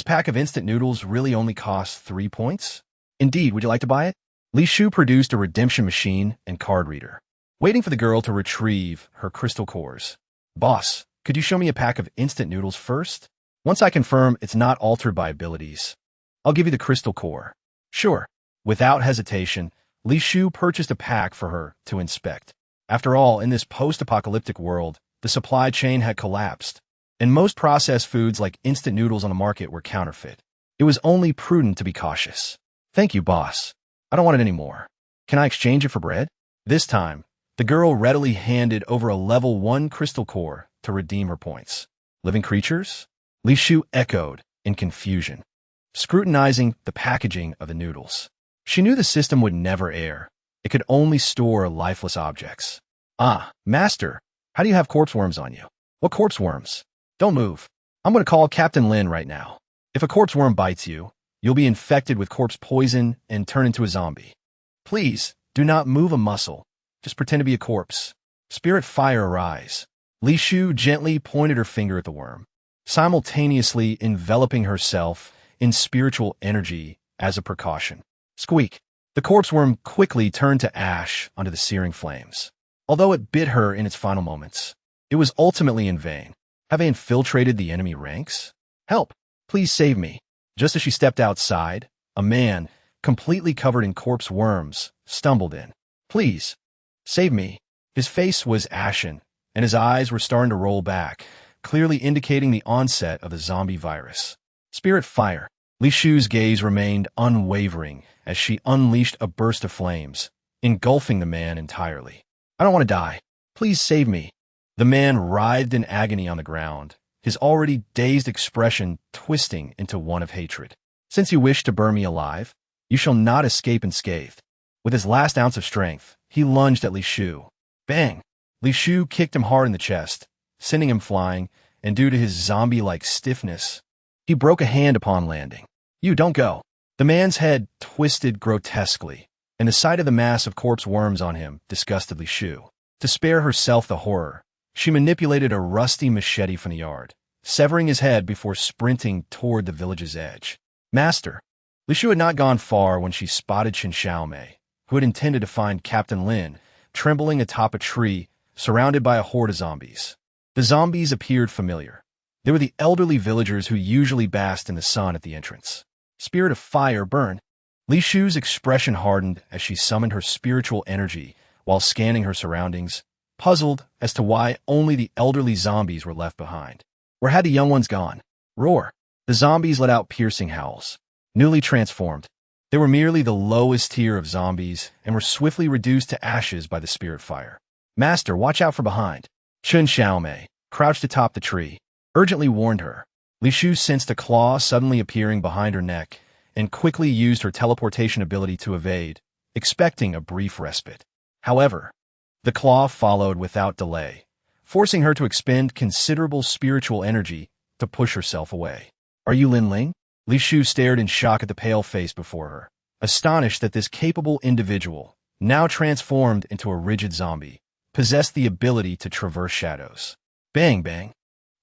pack of instant noodles really only costs 3 points? Indeed, would you like to buy it?" Li Shu produced a redemption machine and card reader, waiting for the girl to retrieve her crystal cores. "Boss, could you show me a pack of instant noodles first? Once I confirm it's not altered by abilities, I'll give you the crystal core." "Sure." Without hesitation, Li Shu purchased a pack for her to inspect. After all, in this post-apocalyptic world, the supply chain had collapsed, and most processed foods like instant noodles on the market were counterfeit. It was only prudent to be cautious. "Thank you, boss. I don't want it anymore. Can I exchange it for bread?" This time, the girl readily handed over a level 1 crystal core to redeem her points. "Living creatures?" Li Shu echoed in confusion, scrutinizing the packaging of the noodles. She knew the system would never err. It could only store lifeless objects. "Ah, master, how do you have corpse worms on you?" "What corpse worms?" "Don't move. I'm going to call Captain Lin right now. If a corpse worm bites you, you'll be infected with corpse poison and turn into a zombie. Please, do not move a muscle. Just pretend to be a corpse. Spirit fire arise." Li Shu gently pointed her finger at the worm, simultaneously enveloping herself in spiritual energy as a precaution. Squeak! The corpse worm quickly turned to ash under the searing flames. Although it bit her in its final moments, it was ultimately in vain. Have they infiltrated the enemy ranks? "Help! Please save me." Just as she stepped outside, a man, completely covered in corpse worms, stumbled in. "Please, save me." His face was ashen, and his eyes were starting to roll back, clearly indicating the onset of the zombie virus. Spirit fire. Li Shu's gaze remained unwavering as she unleashed a burst of flames, engulfing the man entirely. "I don't want to die. Please save me." The man writhed in agony on the ground, his already dazed expression twisting into one of hatred. "Since you wish to burn me alive, you shall not escape unscathed." With his last ounce of strength, he lunged at Li Shu. Bang! Li Shu kicked him hard in the chest, sending him flying, and due to his zombie-like stiffness, he broke a hand upon landing. "You don't go." The man's head twisted grotesquely, and the sight of the mass of corpse worms on him disgusted Li Shu. To spare herself the horror, she manipulated a rusty machete from the yard, severing his head before sprinting toward the village's edge. "Master." Li Shu had not gone far when she spotted Chen Xiaomei, who had intended to find Captain Lin, trembling atop a tree, surrounded by a horde of zombies. The zombies appeared familiar. They were the elderly villagers who usually basked in the sun at the entrance. Spirit of fire, burn. Li Shu's expression hardened as she summoned her spiritual energy while scanning her surroundings, puzzled as to why only the elderly zombies were left behind. Where had the young ones gone? Roar. The zombies let out piercing howls. Newly transformed, they were merely the lowest tier of zombies and were swiftly reduced to ashes by the spirit fire. "Master, watch out for behind." Chen Xiaomei crouched atop the tree, urgently warned her. Li Shu sensed a claw suddenly appearing behind her neck and quickly used her teleportation ability to evade, expecting a brief respite. However, the claw followed without delay, forcing her to expend considerable spiritual energy to push herself away. "Are you Lin Ling?" Li Shu stared in shock at the pale face before her, astonished that this capable individual, now transformed into a rigid zombie, possessed the ability to traverse shadows. Bang, bang,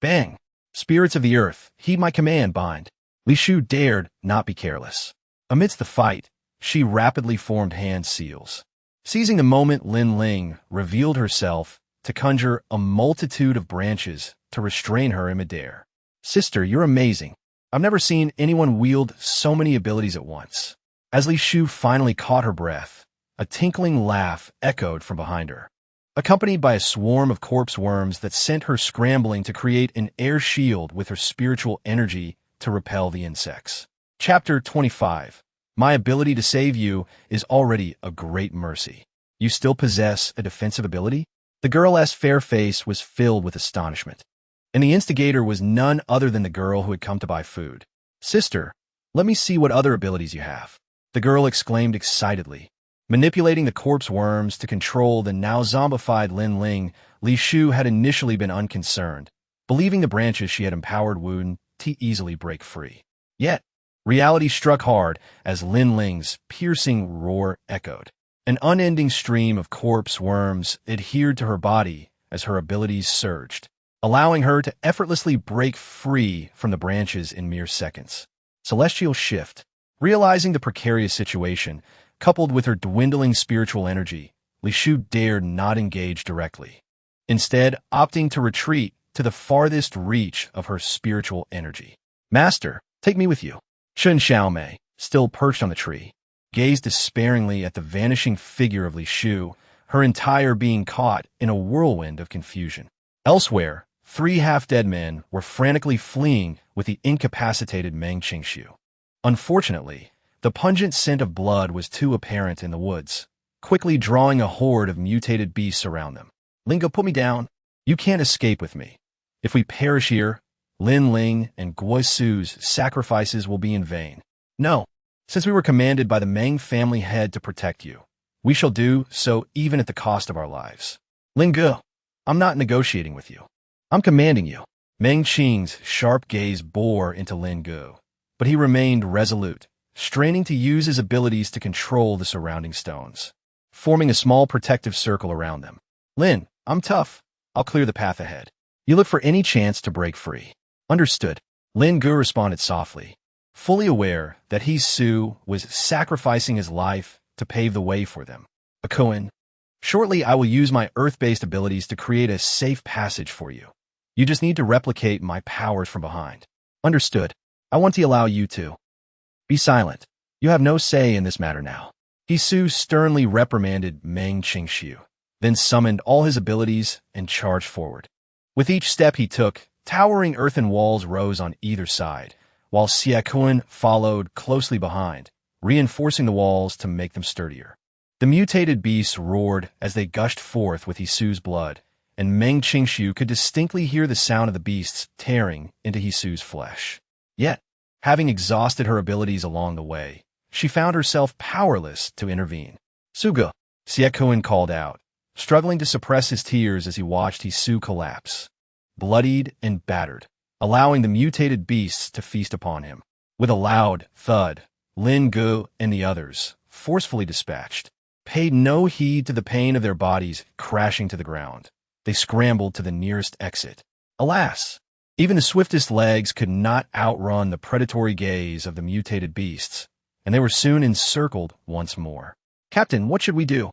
bang. "Spirits of the earth, heed my command, bind." Li Shu dared not be careless. Amidst the fight, she rapidly formed hand seals. Seizing the moment, Lin Ling revealed herself to conjure a multitude of branches to restrain her in midair. "Sister, you're amazing. I've never seen anyone wield so many abilities at once." As Li Shu finally caught her breath, a tinkling laugh echoed from behind her, accompanied by a swarm of corpse worms that sent her scrambling to create an air shield with her spiritual energy to repel the insects. Chapter 25. My ability to save you is already a great mercy. You still possess a defensive ability? The girl's fair face was filled with astonishment, and the instigator was none other than the girl who had come to buy food. "Sister, let me see what other abilities you have," the girl exclaimed excitedly. Manipulating the corpse worms to control the now zombified Lin Ling, Li Shu had initially been unconcerned, believing the branches she had empowered would easily break free. Yet, reality struck hard as Lin Ling's piercing roar echoed. An unending stream of corpse worms adhered to her body as her abilities surged, allowing her to effortlessly break free from the branches in mere seconds. Celestial shift. Realizing the precarious situation, coupled with her dwindling spiritual energy, Li Shu dared not engage directly, instead opting to retreat to the farthest reach of her spiritual energy. "Master, take me with you." Chen Xiaomei, still perched on the tree, gazed despairingly at the vanishing figure of Li Shu, her entire being caught in a whirlwind of confusion. Elsewhere, 3 half-dead men were frantically fleeing with the incapacitated Meng Qingxiu. Unfortunately, the pungent scent of blood was too apparent in the woods, quickly drawing a horde of mutated beasts around them. "Lingo, put me down. You can't escape with me. If we perish here, Lin Ling and Guo Su's sacrifices will be in vain. No, since we were commanded by the Meng family head to protect you, we shall do so even at the cost of our lives. Ling Gu, I'm not negotiating with you. I'm commanding you." Meng Qing's sharp gaze bore into Lin Gu, but he remained resolute, straining to use his abilities to control the surrounding stones, forming a small protective circle around them. "Lin, I'm tough. I'll clear the path ahead. You look for any chance to break free." "Understood," Lin Gu responded softly, fully aware that He Su was sacrificing his life to pave the way for them. "Akuin, shortly I will use my earth-based abilities to create a safe passage for you. You just need to replicate my powers from behind." "Understood. I want to allow you to." "Be silent. You have no say in this matter now." He Su sternly reprimanded Meng Qingxiu, then summoned all his abilities and charged forward. With each step he took, towering earthen walls rose on either side, while Xiaokuan followed closely behind, reinforcing the walls to make them sturdier. The mutated beasts roared as they gushed forth with Hisu's blood, and Meng Qingxiu could distinctly hear the sound of the beasts tearing into Hisu's flesh. Yet, having exhausted her abilities along the way, she found herself powerless to intervene. "Suga," Xiaokuan called out, struggling to suppress his tears as he watched Hisu collapse, bloodied and battered, allowing the mutated beasts to feast upon him. With a loud thud, Lin Gu and the others, forcefully dispatched, paid no heed to the pain of their bodies crashing to the ground. They scrambled to the nearest exit. Alas, even the swiftest legs could not outrun the predatory gaze of the mutated beasts, and they were soon encircled once more. "Captain, what should we do?"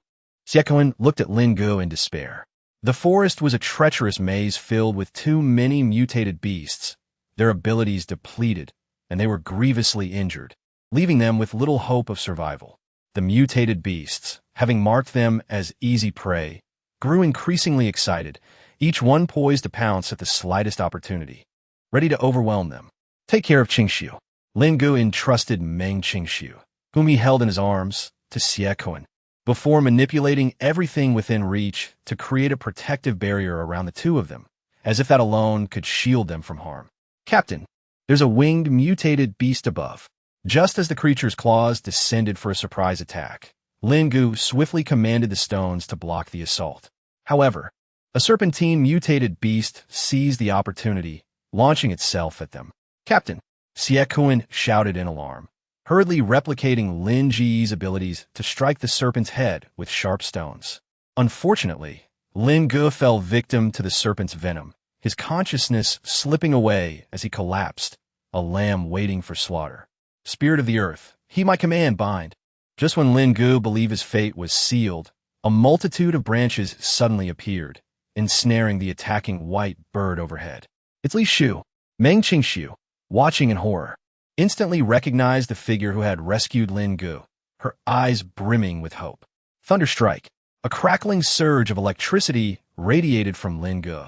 Xiaokuan looked at Lin Gu in despair. The forest was a treacherous maze filled with too many mutated beasts, their abilities depleted, and they were grievously injured, leaving them with little hope of survival. The mutated beasts, having marked them as easy prey, grew increasingly excited, each one poised to pounce at the slightest opportunity, ready to overwhelm them. "Take care of Qingxiu." Lin Gu entrusted Meng Qingxiu, whom he held in his arms, to Xiaokuan, before manipulating everything within reach to create a protective barrier around the two of them, as if that alone could shield them from harm. Captain, there's a winged, mutated beast above. Just as the creature's claws descended for a surprise attack, Lin Gu swiftly commanded the stones to block the assault. However, a serpentine mutated beast seized the opportunity, launching itself at them. Captain, Xie Kun shouted in alarm, hurriedly replicating Lin Ji's abilities to strike the serpent's head with sharp stones. Unfortunately, Lin Gu fell victim to the serpent's venom, his consciousness slipping away as he collapsed, a lamb waiting for slaughter. Spirit of the earth, he my command bind. Just when Lin Gu believed his fate was sealed, a multitude of branches suddenly appeared, ensnaring the attacking white bird overhead. It's Li Shu, Meng Qingxiu, watching in horror, instantly recognized the figure who had rescued Lin Gu, her eyes brimming with hope. Thunderstrike, a crackling surge of electricity radiated from Lin Gu,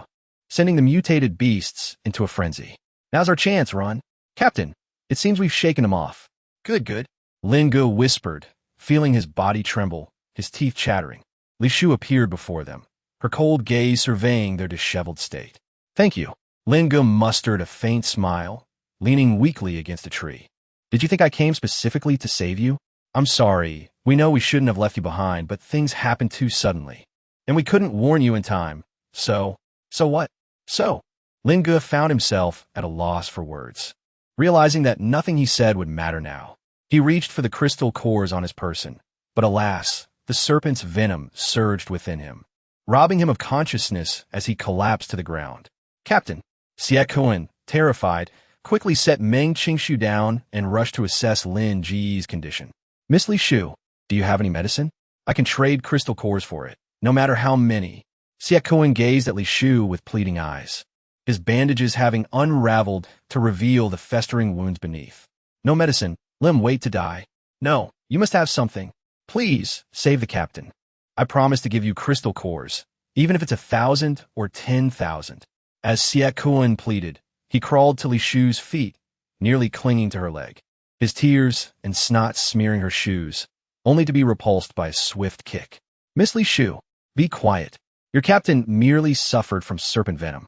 sending the mutated beasts into a frenzy. Now's our chance, run. Captain, it seems we've shaken him off. Good, good, Lin Gu whispered, feeling his body tremble, his teeth chattering. Li Shu appeared before them, her cold gaze surveying their disheveled state. Thank you. Lin Gu mustered a faint smile, leaning weakly against a tree. Did you think I came specifically to save you? I'm sorry. We know we shouldn't have left you behind, but things happened too suddenly. And we couldn't warn you in time. So what? So, Lin Gu found himself at a loss for words, realizing that nothing he said would matter now. He reached for the crystal cores on his person, but alas, the serpent's venom surged within him, robbing him of consciousness as he collapsed to the ground. Captain, Xie Kun, terrified, quickly set Meng Qingxiu down and rushed to assess Lin Ji's condition. Miss Li Shu, do you have any medicine? I can trade crystal cores for it, no matter how many. Xie Kun gazed at Li Shu with pleading eyes, his bandages having unraveled to reveal the festering wounds beneath. No medicine. Lim wait to die. No, you must have something. Please, save the captain. I promise to give you crystal cores, even if it's 1,000 or 10,000. As Xie Kun pleaded, he crawled to Li Shu's feet, nearly clinging to her leg, his tears and snot smearing her shoes, only to be repulsed by a swift kick. Miss Li Shu, be quiet. Your captain merely suffered from serpent venom.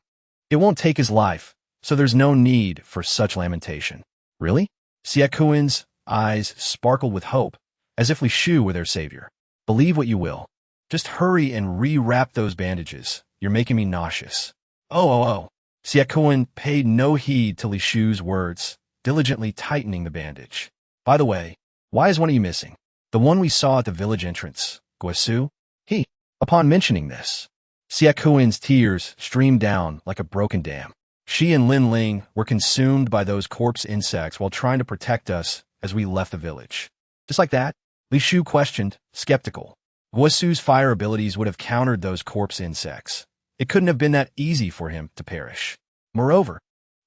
It won't take his life, so there's no need for such lamentation. Really? Xie Kun's eyes sparkled with hope, as if Li Shu were their savior. Believe what you will. Just hurry and re-wrap those bandages. You're making me nauseous. Oh. Xie Kun paid no heed to Li Shu's words, diligently tightening the bandage. By the way, why is one of you missing? The one we saw at the village entrance, Guosu? He. Upon mentioning this, Xie Kun's tears streamed down like a broken dam. She and Lin Ling were consumed by those corpse insects while trying to protect us as we left the village. Just like that, Li Shu questioned, skeptical. Guosu's fire abilities would have countered those corpse insects. It couldn't have been that easy for him to perish. Moreover,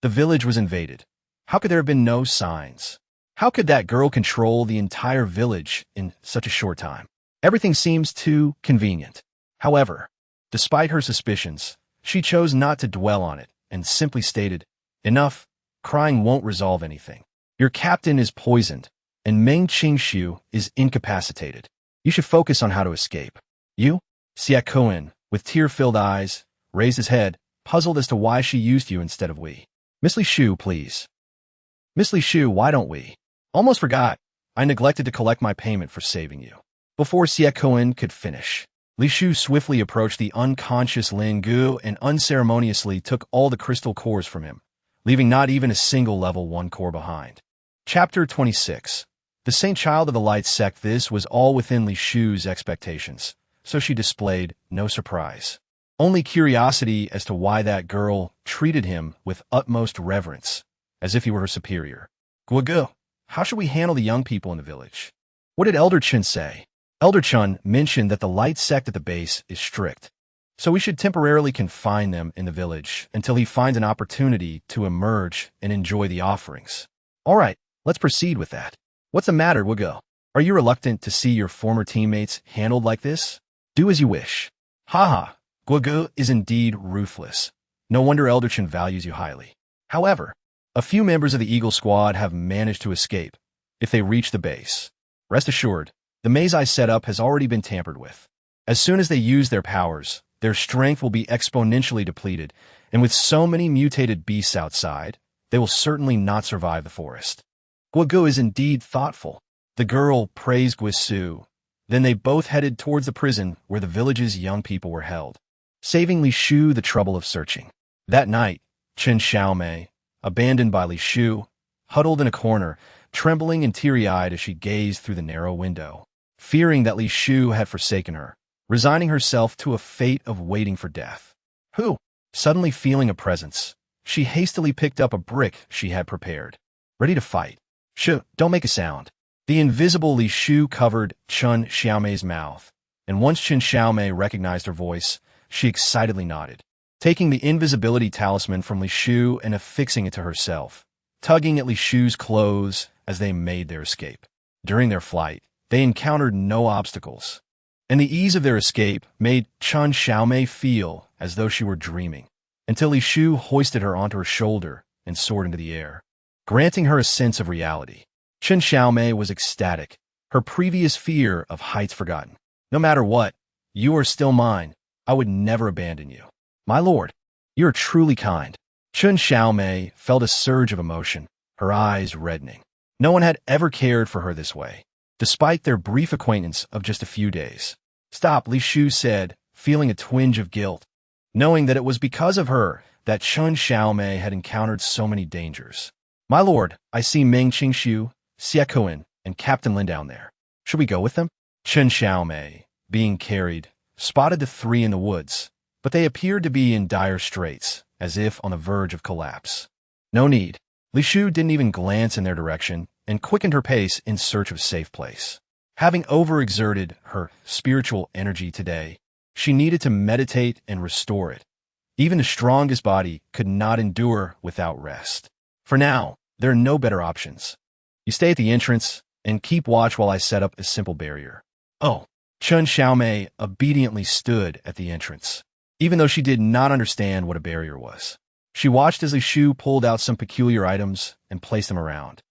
the village was invaded. How could there have been no signs? How could that girl control the entire village in such a short time? Everything seems too convenient. However, despite her suspicions, she chose not to dwell on it and simply stated, enough, crying won't resolve anything. Your captain is poisoned, and Meng Qingxiu is incapacitated. You should focus on how to escape. You? Xie Kun, with tear-filled eyes, raised his head, puzzled as to why she used you instead of we. Miss Li Shu, please. Miss Li Shu, why don't we? Almost forgot. I neglected to collect my payment for saving you. Before Xie Kun could finish, Li Shu swiftly approached the unconscious Lin Gu and unceremoniously took all the crystal cores from him, leaving not even a single level 1 core behind. Chapter 26. The Saint Child of the Light sect. This was all within Li Shu's expectations, so she displayed no surprise. Only curiosity as to why that girl treated him with utmost reverence, as if he were her superior. Guogu, how should we handle the young people in the village? What did Elder Chen say? Elder Chun mentioned that the light sect at the base is strict, so we should temporarily confine them in the village until he finds an opportunity to emerge and enjoy the offerings. All right, let's proceed with that. What's the matter, Wugo? Are you reluctant to see your former teammates handled like this? Do as you wish. Haha, Guogu is indeed ruthless. No wonder Elder Chen values you highly. However, a few members of the Eagle Squad have managed to escape if they reach the base. Rest assured, the maze I set up has already been tampered with. As soon as they use their powers, their strength will be exponentially depleted, and with so many mutated beasts outside, they will certainly not survive the forest. Guogu is indeed thoughtful. The girl praised Guisu. Then they both headed towards the prison where the village's young people were held, saving Li Shu the trouble of searching. That night, Chen Xiaomei, abandoned by Li Shu, huddled in a corner, trembling and teary-eyed as she gazed through the narrow window, fearing that Li Shu had forsaken her, resigning herself to a fate of waiting for death. Who? Suddenly feeling a presence, she hastily picked up a brick she had prepared, ready to fight. Shh, don't make a sound. The invisible Li Shu covered Chen Xiaomei's mouth, and once Chen Xiaomei recognized her voice, she excitedly nodded, taking the invisibility talisman from Li Shu and affixing it to herself, tugging at Li Shu's clothes as they made their escape. During their flight, they encountered no obstacles, and the ease of their escape made Chen Xiaomei feel as though she were dreaming, until Li Shu hoisted her onto her shoulder and soared into the air, granting her a sense of reality. Chen Xiaomei was ecstatic, her previous fear of heights forgotten. No matter what, you are still mine. I would never abandon you. My lord, you are truly kind. Chen Xiaomei felt a surge of emotion, her eyes reddening. No one had ever cared for her this way, despite their brief acquaintance of just a few days. Stop, Li Shu said, feeling a twinge of guilt, knowing that it was because of her that Chen Xiaomei had encountered so many dangers. My lord, I see Meng Qingxiu, Xie Kuan, and Captain Lin down there. Should we go with them? Chen Xiaomei, being carried, spotted the three in the woods, but they appeared to be in dire straits, as if on the verge of collapse. No need. Li Shu didn't even glance in their direction and quickened her pace in search of a safe place. Having overexerted her spiritual energy today, she needed to meditate and restore it. Even the strongest body could not endure without rest. For now, there are no better options. You stay at the entrance and keep watch while I set up a simple barrier. Oh, Chen Xiaomei obediently stood at the entrance, even though she did not understand what a barrier was. She watched as Li Shu pulled out some peculiar items and placed them around,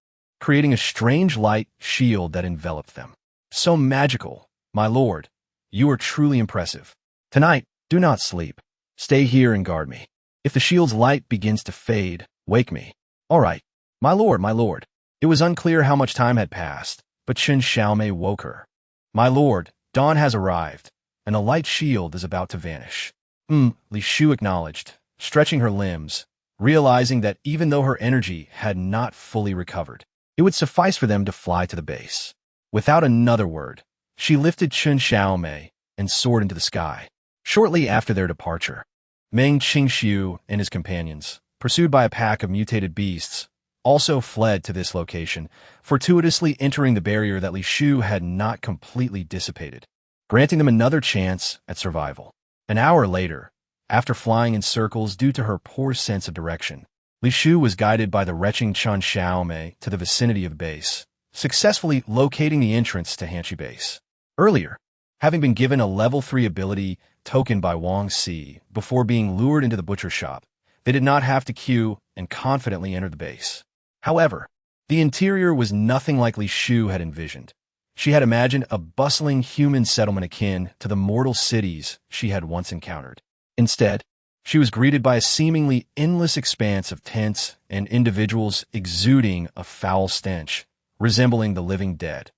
creating a strange light shield that enveloped them. So magical, my lord. You are truly impressive. Tonight, do not sleep. Stay here and guard me. If the shield's light begins to fade, wake me. All right, my lord, my lord. It was unclear how much time had passed, but Chen Xiaomei woke her. My lord, dawn has arrived, and the light shield is about to vanish. Li Shu acknowledged, stretching her limbs, realizing that even though her energy had not fully recovered, it would suffice for them to fly to the base. Without another word, she lifted Chen Xiaomei and soared into the sky. Shortly after their departure, Meng Qingxiu and his companions, pursued by a pack of mutated beasts, also fled to this location, fortuitously entering the barrier that Li Shu had not completely dissipated, granting them another chance at survival. An hour later, after flying in circles due to her poor sense of direction, Li Shu was guided by the retching Chen Xiaomei to the vicinity of the base, successfully locating the entrance to Hanshi Base. Earlier, having been given a level 3 ability token by Wang Si before being lured into the butcher shop, they did not have to queue and confidently enter the base. However, the interior was nothing like Li Shu had envisioned. She had imagined a bustling human settlement akin to the mortal cities she had once encountered. Instead, she was greeted by a seemingly endless expanse of tents and individuals exuding a foul stench, resembling the living dead,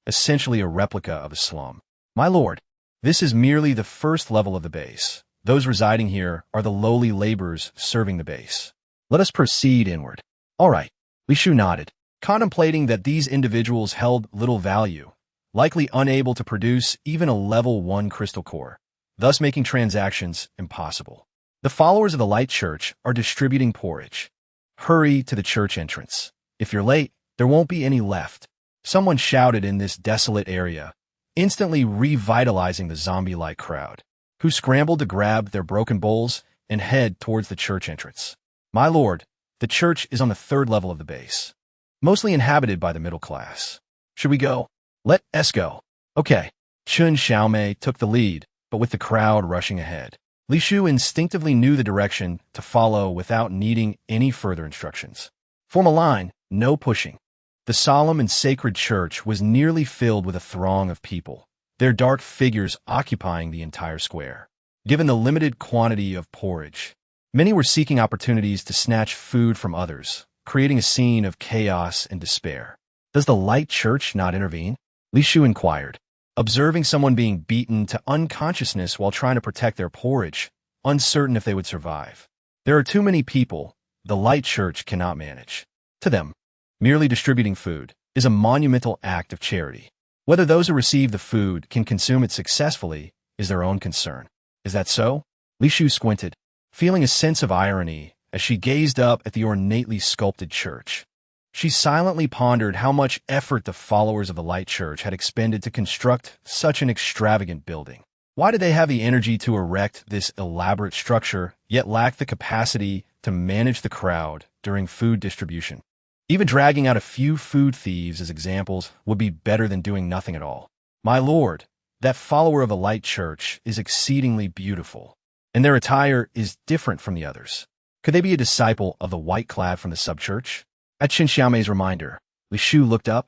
essentially a replica of a slum. My lord, this is merely the first level of the base. Those residing here are the lowly laborers serving the base. Let us proceed inward. All right. Li Shu nodded, contemplating that these individuals held little value, likely unable to produce even a level 1 crystal core, thus making transactions impossible. The followers of the Light Church are distributing porridge. Hurry to the church entrance. If you're late, there won't be any left. Someone shouted in this desolate area, instantly revitalizing the zombie-like crowd, who scrambled to grab their broken bowls and head towards the church entrance. My lord, the church is on the 3rd level of the base, mostly inhabited by the middle class. Should we go? Let us go. Okay. Chen Xiaomei took the lead, but with the crowd rushing ahead, Li Shu instinctively knew the direction to follow without needing any further instructions. Form a line, no pushing. The solemn and sacred church was nearly filled with a throng of people, their dark figures occupying the entire square. Given the limited quantity of porridge, Many were seeking opportunities to snatch food from others, creating a scene of chaos and despair. Does the Light Church not intervene? Li Shu inquired, observing someone being beaten to unconsciousness while trying to protect their porridge, uncertain if they would survive. There are too many people the Light Church cannot manage. To them, merely distributing food is a monumental act of charity. Whether those who receive the food can consume it successfully is their own concern. Is that so? Li Shu squinted, feeling a sense of irony as she gazed up at the ornately sculpted church. She silently pondered how much effort the followers of the Light Church had expended to construct such an extravagant building. Why did they have the energy to erect this elaborate structure, yet lack the capacity to manage the crowd during food distribution? Even dragging out a few food thieves as examples would be better than doing nothing at all. My lord, that follower of the Light Church is exceedingly beautiful, and their attire is different from the others. Could they be a disciple of the white-clad from the sub-church? At Chen Xiaomei's reminder, Li Shu looked up,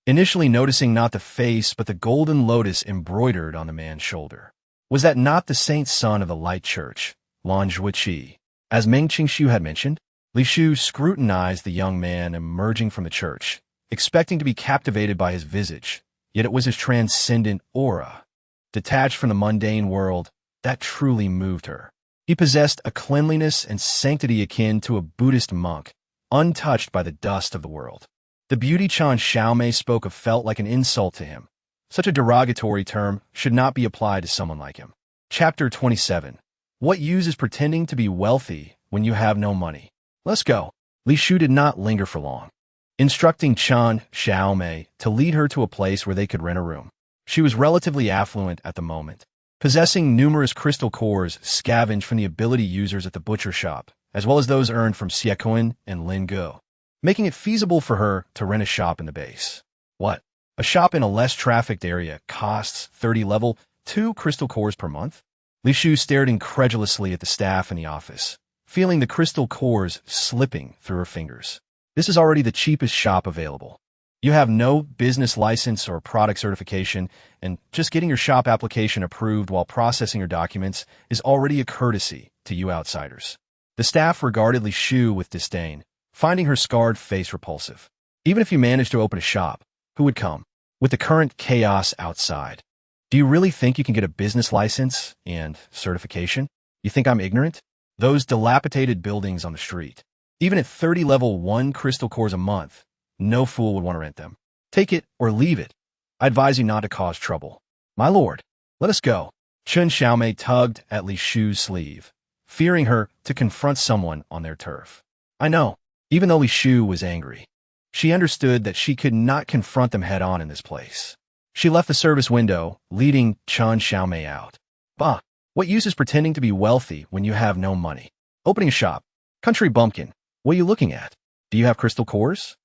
initially noticing not the face but the golden lotus embroidered on the man's shoulder. Was that not the saint son of the Light Church, Lan Zhuiqi? As Meng Qingshu had mentioned, Li Shu scrutinized the young man emerging from the church, expecting to be captivated by his visage, yet it was his transcendent aura, detached from the mundane world, that truly moved her. He possessed a cleanliness and sanctity akin to a Buddhist monk, untouched by the dust of the world. The beauty Chen Xiaomei spoke of felt like an insult to him. Such a derogatory term should not be applied to someone like him. Chapter 27. What use is pretending to be wealthy when you have no money? Let's go. Li Shu did not linger for long, instructing Chen Xiaomei to lead her to a place where they could rent a room. She was relatively affluent at the moment, possessing numerous crystal cores scavenged from the ability users at the butcher shop, as well as those earned from Xiequan and Lingo, making it feasible for her to rent a shop in the base. What? A shop in a less trafficked area costs 30 level 2 crystal cores per month? Li Shu stared incredulously at the staff in the office, feeling the crystal cores slipping through her fingers. This is already the cheapest shop available. You have no business license or product certification, and just getting your shop application approved while processing your documents is already a courtesy to you outsiders. The staff regarded Li Shu with disdain, finding her scarred face repulsive. Even if you managed to open a shop, who would come? With the current chaos outside, do you really think you can get a business license and certification? You think I'm ignorant? Those dilapidated buildings on the street, even at 30 level 1 crystal cores a month, no fool would want to rent them. Take it or leave it. I advise you not to cause trouble. My lord, let us go. Chen Xiaomei tugged at Li Shu's sleeve, fearing her to confront someone on their turf. I know. Even though Li Shu was angry, she understood that she could not confront them head-on in this place. She left the service window, leading Chen Xiaomei out. Bah, what use is pretending to be wealthy when you have no money? Opening a shop. Country bumpkin, what are you looking at? Do you have crystal cores?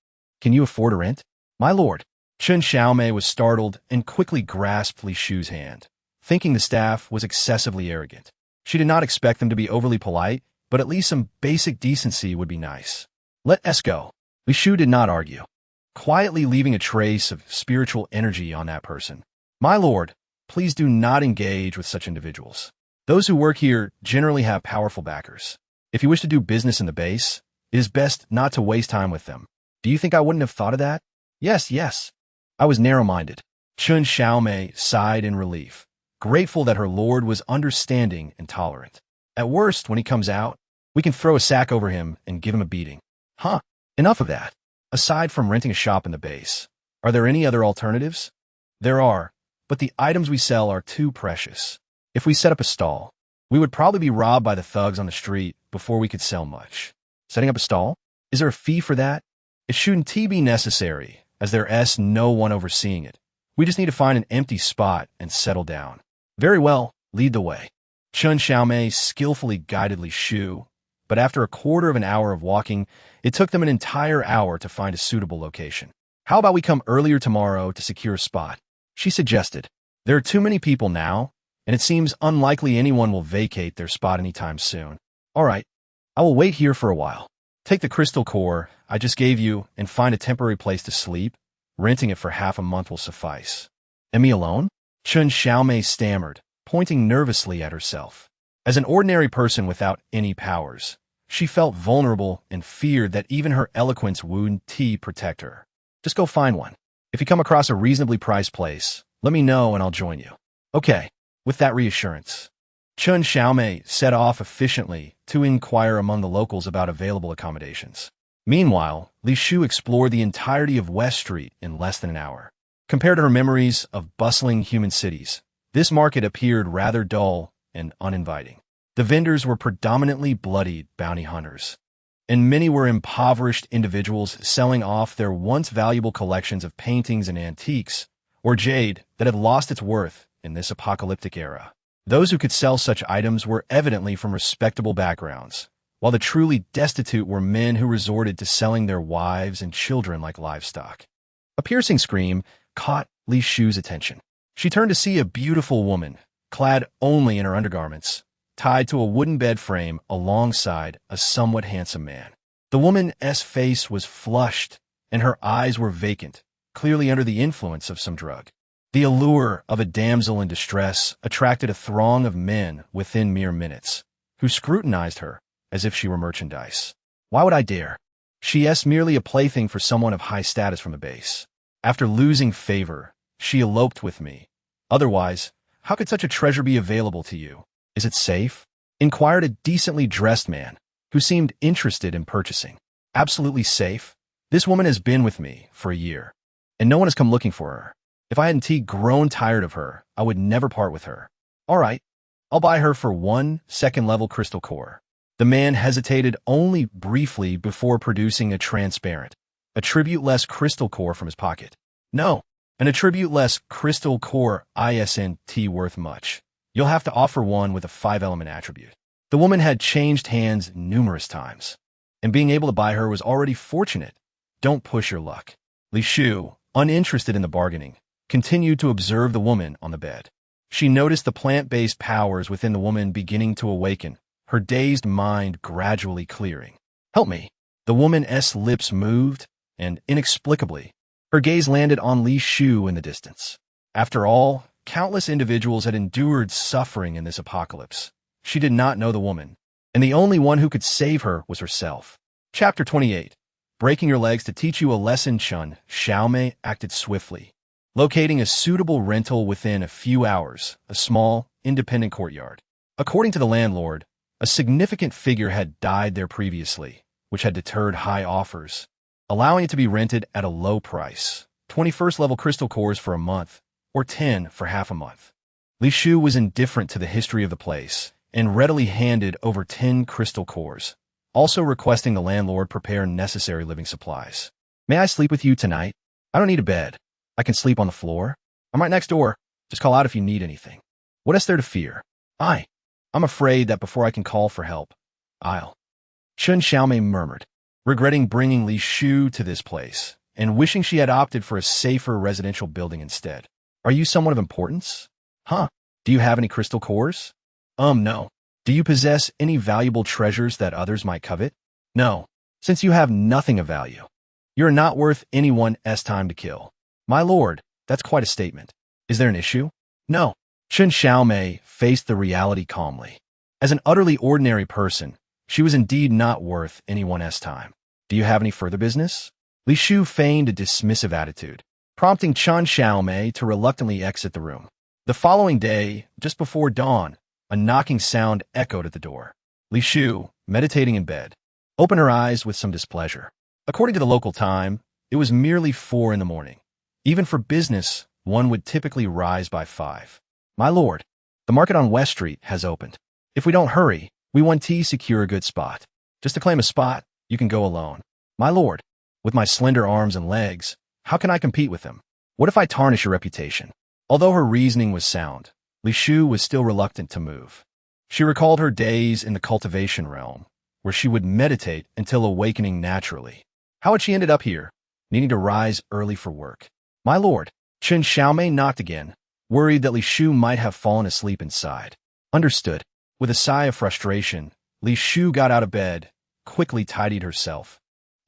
Can you afford a rent? My lord. Chen Xiaomei was startled and quickly grasped Li Shu's hand, thinking the staff was excessively arrogant. She did not expect them to be overly polite, but at least some basic decency would be nice. Let us go. Li Shu did not argue, quietly leaving a trace of spiritual energy on that person. My lord, please do not engage with such individuals. Those who work here generally have powerful backers. If you wish to do business in the base, it is best not to waste time with them. Do you think I wouldn't have thought of that? Yes. I was narrow-minded. Chen Xiaomei sighed in relief, grateful that her lord was understanding and tolerant. At worst, when he comes out, we can throw a sack over him and give him a beating. Huh. Enough of that. Aside from renting a shop in the base, are there any other alternatives? There are, but the items we sell are too precious. If we set up a stall, we would probably be robbed by the thugs on the street before we could sell much. Setting up a stall? Is there a fee for that? It shouldn't be necessary, as there's no one overseeing it. We just need to find an empty spot and settle down. Very well, lead the way. Chen Xiaomei skillfully guided Li Shu, but after a quarter of an hour of walking, it took them an entire hour to find a suitable location. How about we come earlier tomorrow to secure a spot? She suggested. There are too many people now, and it seems unlikely anyone will vacate their spot anytime soon. All right, I will wait here for a while. Take the crystal core I just gave you and find a temporary place to sleep. Renting it for half a month will suffice. And me alone? Chen Xiaomei stammered, pointing nervously at herself. As an ordinary person without any powers, she felt vulnerable and feared that even her eloquence wouldn't protect her. Just go find one. If you come across a reasonably priced place, let me know and I'll join you. Okay, with that reassurance, Chen Xiaomei set off efficiently to inquire among the locals about available accommodations. Meanwhile, Li Shu explored the entirety of West Street in less than an hour. Compared to her memories of bustling human cities, this market appeared rather dull and uninviting. The vendors were predominantly bloodied bounty hunters, and many were impoverished individuals selling off their once valuable collections of paintings and antiques, or jade that had lost its worth in this apocalyptic era. Those who could sell such items were evidently from respectable backgrounds, while the truly destitute were men who resorted to selling their wives and children like livestock. A piercing scream caught Li Shu's attention. She turned to see a beautiful woman, clad only in her undergarments, tied to a wooden bed frame alongside a somewhat handsome man. The woman's face was flushed, and her eyes were vacant, clearly under the influence of some drug. The allure of a damsel in distress attracted a throng of men within mere minutes, who scrutinized her as if she were merchandise. Why would I dare? She's merely a plaything for someone of high status from the base. After losing favor, she eloped with me. Otherwise, how could such a treasure be available to you? Is it safe? Inquired a decently dressed man, who seemed interested in purchasing. Absolutely safe. This woman has been with me for a year, and no one has come looking for her. If I hadn't grown tired of her, I would never part with her. All right, I'll buy her for 1 second-level crystal core. The man hesitated only briefly before producing a transparent, attribute-less crystal core from his pocket. No, an attribute-less crystal core isn't worth much. You'll have to offer one with a 5-element attribute. The woman had changed hands numerous times, and being able to buy her was already fortunate. Don't push your luck. Li Shu, uninterested in the bargaining, continued to observe the woman on the bed. She noticed the plant-based powers within the woman beginning to awaken, her dazed mind gradually clearing. Help me. The woman's lips moved, and inexplicably, her gaze landed on Li Shu in the distance. After all, countless individuals had endured suffering in this apocalypse. She did not know the woman, and the only one who could save her was herself. Chapter 28. Breaking your legs to teach you a lesson. Chen Xiaomei acted swiftly, locating a suitable rental within a few hours, a small, independent courtyard. According to the landlord, a significant figure had died there previously, which had deterred high offers, allowing it to be rented at a low price, 21st-level crystal cores for a month, or 10 for half a month. Li Shu was indifferent to the history of the place and readily handed over 10 crystal cores, also requesting the landlord prepare necessary living supplies. May I sleep with you tonight? I don't need a bed. I can sleep on the floor. I'm right next door. Just call out if you need anything. What is there to fear? I'm afraid that before I can call for help, Chen Xiaomei murmured, regretting bringing Li Shu to this place and wishing she had opted for a safer residential building instead. Are you someone of importance? Do you have any crystal cores? No. Do you possess any valuable treasures that others might covet? No. Since you have nothing of value, you're not worth anyone's time to kill. My lord, that's quite a statement. Is there an issue? No. Chen Xiaomei faced the reality calmly. As an utterly ordinary person, she was indeed not worth anyone's time. Do you have any further business? Li Shu feigned a dismissive attitude, prompting Chen Xiaomei to reluctantly exit the room. The following day, just before dawn, a knocking sound echoed at the door. Li Shu, meditating in bed, opened her eyes with some displeasure. According to the local time, it was merely 4 in the morning. Even for business, one would typically rise by 5. My lord, the market on West Street has opened. If we don't hurry, we want to secure a good spot. Just to claim a spot, you can go alone. My lord, with my slender arms and legs, how can I compete with them? What if I tarnish your reputation? Although her reasoning was sound, Li Shu was still reluctant to move. She recalled her days in the cultivation realm, where she would meditate until awakening naturally. How had she ended up here, needing to rise early for work? My lord, Chen Xiaomei knocked again, worried that Li Shu might have fallen asleep inside. Understood. With a sigh of frustration, Li Shu got out of bed, quickly tidied herself,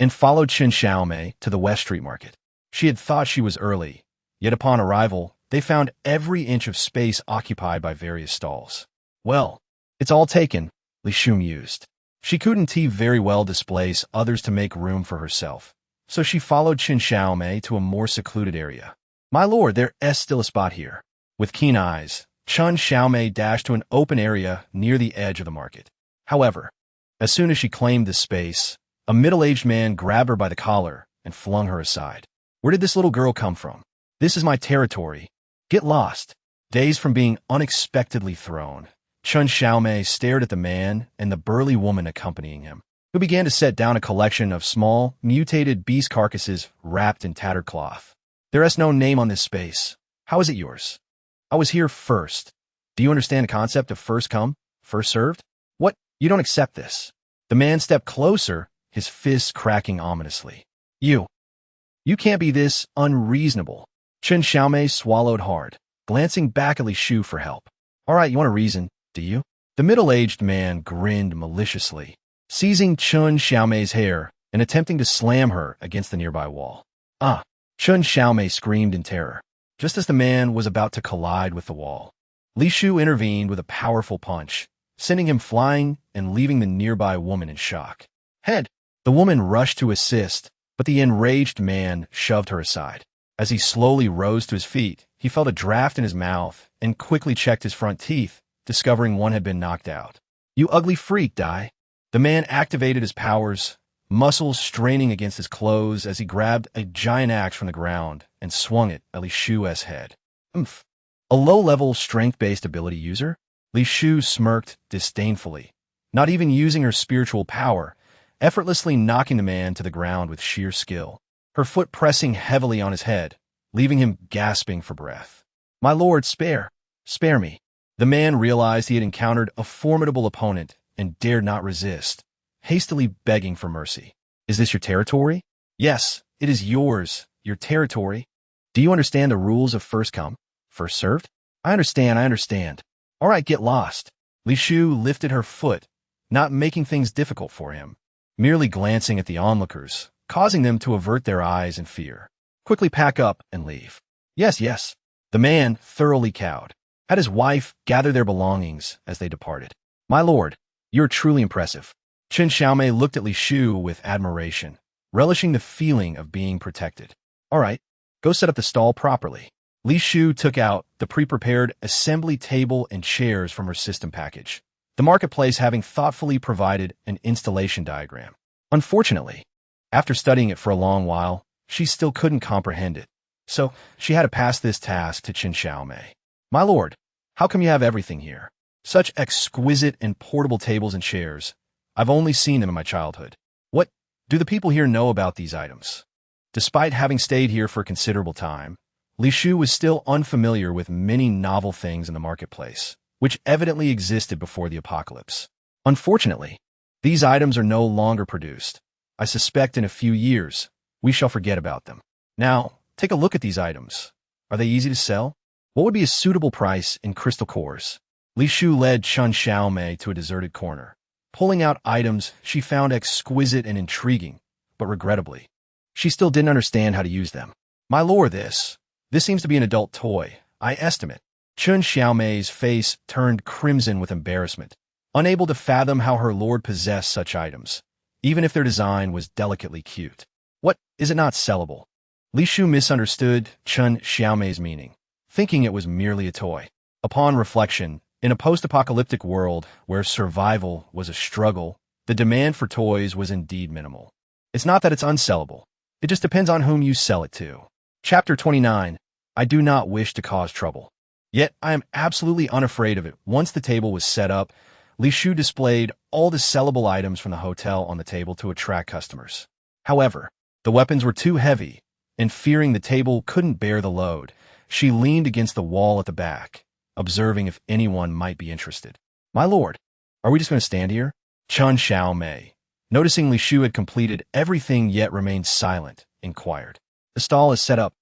and followed Chen Xiaomei to the West Street Market. She had thought she was early, yet upon arrival, they found every inch of space occupied by various stalls. Well, It's all taken, Li Shufei mused. She couldn't very well displace others to make room for herself, so she followed Qin Xiaomei to a more secluded area. My lord, there is still a spot here. With keen eyes, Qin Xiaomei dashed to an open area near the edge of the market. However, as soon as she claimed this space, a middle-aged man grabbed her by the collar and flung her aside. Where did this little girl come from? This is my territory. Get lost. Dazed from being unexpectedly thrown, Qin Xiaomei stared at the man and the burly woman accompanying him, who began to set down a collection of small, mutated beast carcasses wrapped in tattered cloth. There is no name on this space. How is it yours? I was here first. Do you understand the concept of first come, first served? What? You don't accept this. The man stepped closer, his fists cracking ominously. You can't be this unreasonable. Qin Xiaomei swallowed hard, glancing back at Li Shufei for help. All right, you want a reason, do you? The middle-aged man grinned maliciously, seizing Qin Xiaomei's hair and attempting to slam her against the nearby wall. Ah! Qin Xiaomei screamed in terror, just as the man was about to collide with the wall. Li Shufei intervened with a powerful punch, sending him flying and leaving the nearby woman in shock. Head! The woman rushed to assist, but the enraged man shoved her aside. As he slowly rose to his feet, he felt a draft in his mouth and quickly checked his front teeth, discovering one had been knocked out. You ugly freak, Dai! The man activated his powers, muscles straining against his clothes as he grabbed a giant axe from the ground and swung it at Li Shufei's head. Oomph! A low-level strength-based ability user? Li Shufei smirked disdainfully, not even using her spiritual power, effortlessly knocking the man to the ground with sheer skill, her foot pressing heavily on his head, leaving him gasping for breath. My lord, spare me. The man realized he had encountered a formidable opponent and dared not resist, hastily begging for mercy. Is this your territory? Yes, it is yours, your territory. Do you understand the rules of first come, first served? I understand. All right, get lost. Li Shufei lifted her foot, not making things difficult for him, merely glancing at the onlookers, causing them to avert their eyes in fear. Quickly pack up and leave. Yes. The man, thoroughly cowed, had his wife gather their belongings as they departed. My lord, you're truly impressive. Qin Xiaomei looked at Li Shufei with admiration, relishing the feeling of being protected. All right, go set up the stall properly. Li Shufei took out the pre-prepared assembly table and chairs from her system package, the marketplace having thoughtfully provided an installation diagram. Unfortunately, after studying it for a long while, she still couldn't comprehend it, so she had to pass this task to Qin Xiaomei. My lord, how come you have everything here? Such exquisite and portable tables and chairs. I've only seen them in my childhood. What do the people here know about these items? Despite having stayed here for a considerable time, Li Shufei was still unfamiliar with many novel things in the marketplace, which evidently existed before the apocalypse. Unfortunately, these items are no longer produced. I suspect in a few years, we shall forget about them. Now, take a look at these items. Are they easy to sell? What would be a suitable price in crystal cores? Li Shufei led Qin Xiaomei to a deserted corner, pulling out items she found exquisite and intriguing, but regrettably, she still didn't understand how to use them. My lord, this seems to be an adult toy, I estimate. Qin Xiaomei's face turned crimson with embarrassment, unable to fathom how her lord possessed such items, even if their design was delicately cute. What, is it not sellable? Li Shufei misunderstood Qin Xiaomei's meaning, thinking it was merely a toy. Upon reflection, in a post-apocalyptic world where survival was a struggle, the demand for toys was indeed minimal. It's not that it's unsellable. It just depends on whom you sell it to. Chapter 29. I do not wish to cause trouble. Yet I am absolutely unafraid of it. Once the table was set up, Li Shufei displayed all the sellable items from the hotel on the table to attract customers. However, the weapons were too heavy, and fearing the table couldn't bear the load, she leaned against the wall at the back, observing if anyone might be interested. My lord, are we just going to stand here? Qin Xiaomei, noticing Li Shufei had completed everything yet remained silent, inquired. The stall is set up.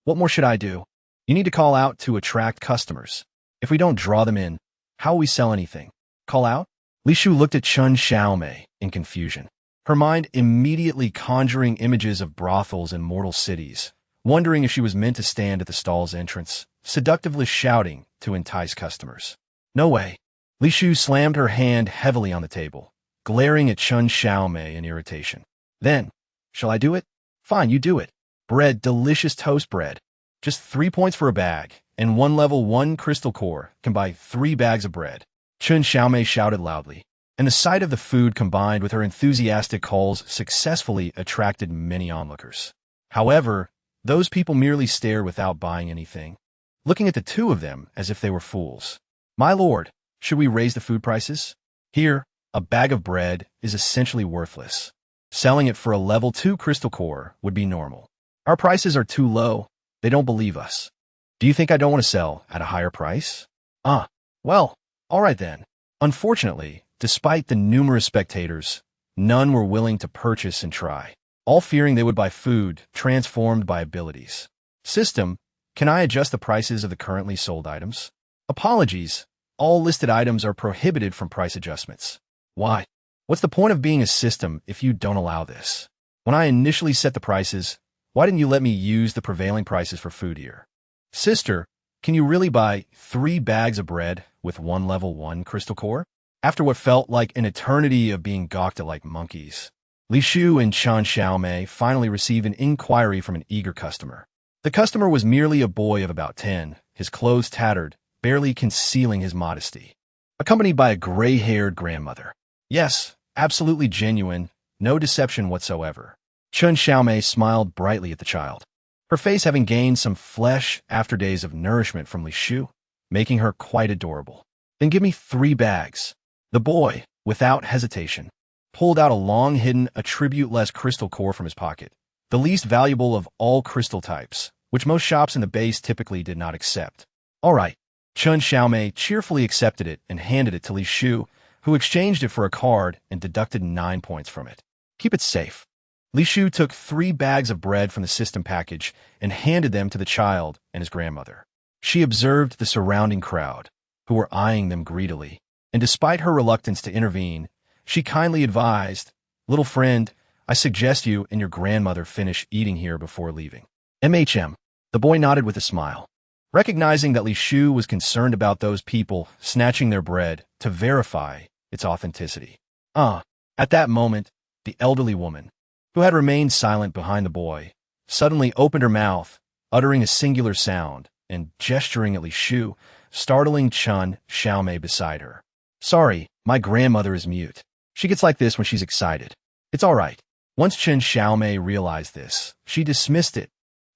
What more should I do? You need to call out to attract customers. If we don't draw them in, how will we sell anything? Call out? Li Shufei looked at Qin Xiaomei in confusion, her mind immediately conjuring images of brothels in mortal cities, wondering if she was meant to stand at the stall's entrance, seductively shouting to entice customers. No way. Li Shu slammed her hand heavily on the table, glaring at Chen Xiaomei in irritation. Then, shall I do it? Fine, you do it. Bread, delicious toast bread. Just 3 points for a bag, and 1 level 1 crystal core can buy 3 bags of bread. Chen Xiaomei shouted loudly, and the sight of the food combined with her enthusiastic calls successfully attracted many onlookers. However, those people merely stared without buying anything, looking at the two of them as if they were fools. My lord, should we raise the food prices? Here, a bag of bread is essentially worthless. Selling it for a level 2 crystal core would be normal. Our prices are too low. They don't believe us. Do you think I don't want to sell at a higher price? Well, all right then. Unfortunately, despite the numerous spectators, none were willing to purchase and try, all fearing they would buy food transformed by abilities. System, can I adjust the prices of the currently sold items? Apologies, all listed items are prohibited from price adjustments. Why? What's the point of being a system if you don't allow this? When I initially set the prices, why didn't you let me use the prevailing prices for food here? Sister, can you really buy 3 bags of bread with 1 level 1 crystal core? After what felt like an eternity of being gawked at like monkeys, Li Shu and Chen Xiaomei finally received an inquiry from an eager customer. The customer was merely a boy of about 10, his clothes tattered, barely concealing his modesty, accompanied by a gray-haired grandmother. Yes, absolutely genuine, no deception whatsoever. Chen Xiaomei smiled brightly at the child, her face having gained some flesh after days of nourishment from Li Shu, making her quite adorable. Then give me 3 bags. The boy, without hesitation, pulled out a long-hidden attribute-less crystal core from his pocket, the least valuable of all crystal types, which most shops in the base typically did not accept. All right. Chen Xiaomei cheerfully accepted it and handed it to Li Shu, who exchanged it for a card and deducted 9 points from it. Keep it safe. Li Shu took 3 bags of bread from the system package and handed them to the child and his grandmother. She observed the surrounding crowd, who were eyeing them greedily, and despite her reluctance to intervene, she kindly advised, "Little friend, I suggest you and your grandmother finish eating here before leaving." The boy nodded with a smile, recognizing that Li Shu was concerned about those people snatching their bread to verify its authenticity. At that moment, the elderly woman, who had remained silent behind the boy, suddenly opened her mouth, uttering a singular sound and gesturing at Li Shu, startling Chen Xiaomei beside her. Sorry, my grandmother is mute. She gets like this when she's excited. It's all right. Once Chen Xiaomei realized this, she dismissed it,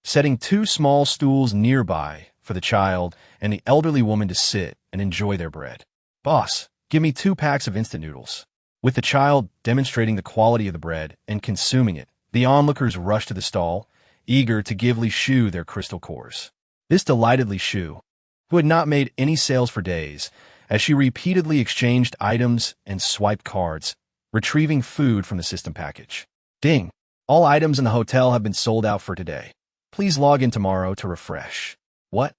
setting 2 small stools nearby for the child and the elderly woman to sit and enjoy their bread. Boss, give me 2 packs of instant noodles. With the child demonstrating the quality of the bread and consuming it, the onlookers rushed to the stall, eager to give Li Shu their crystal cores. This delighted Li Shu, who had not made any sales for days, as she repeatedly exchanged items and swiped cards, retrieving food from the system package. Ding! All items in the hotel have been sold out for today. Please log in tomorrow to refresh. What?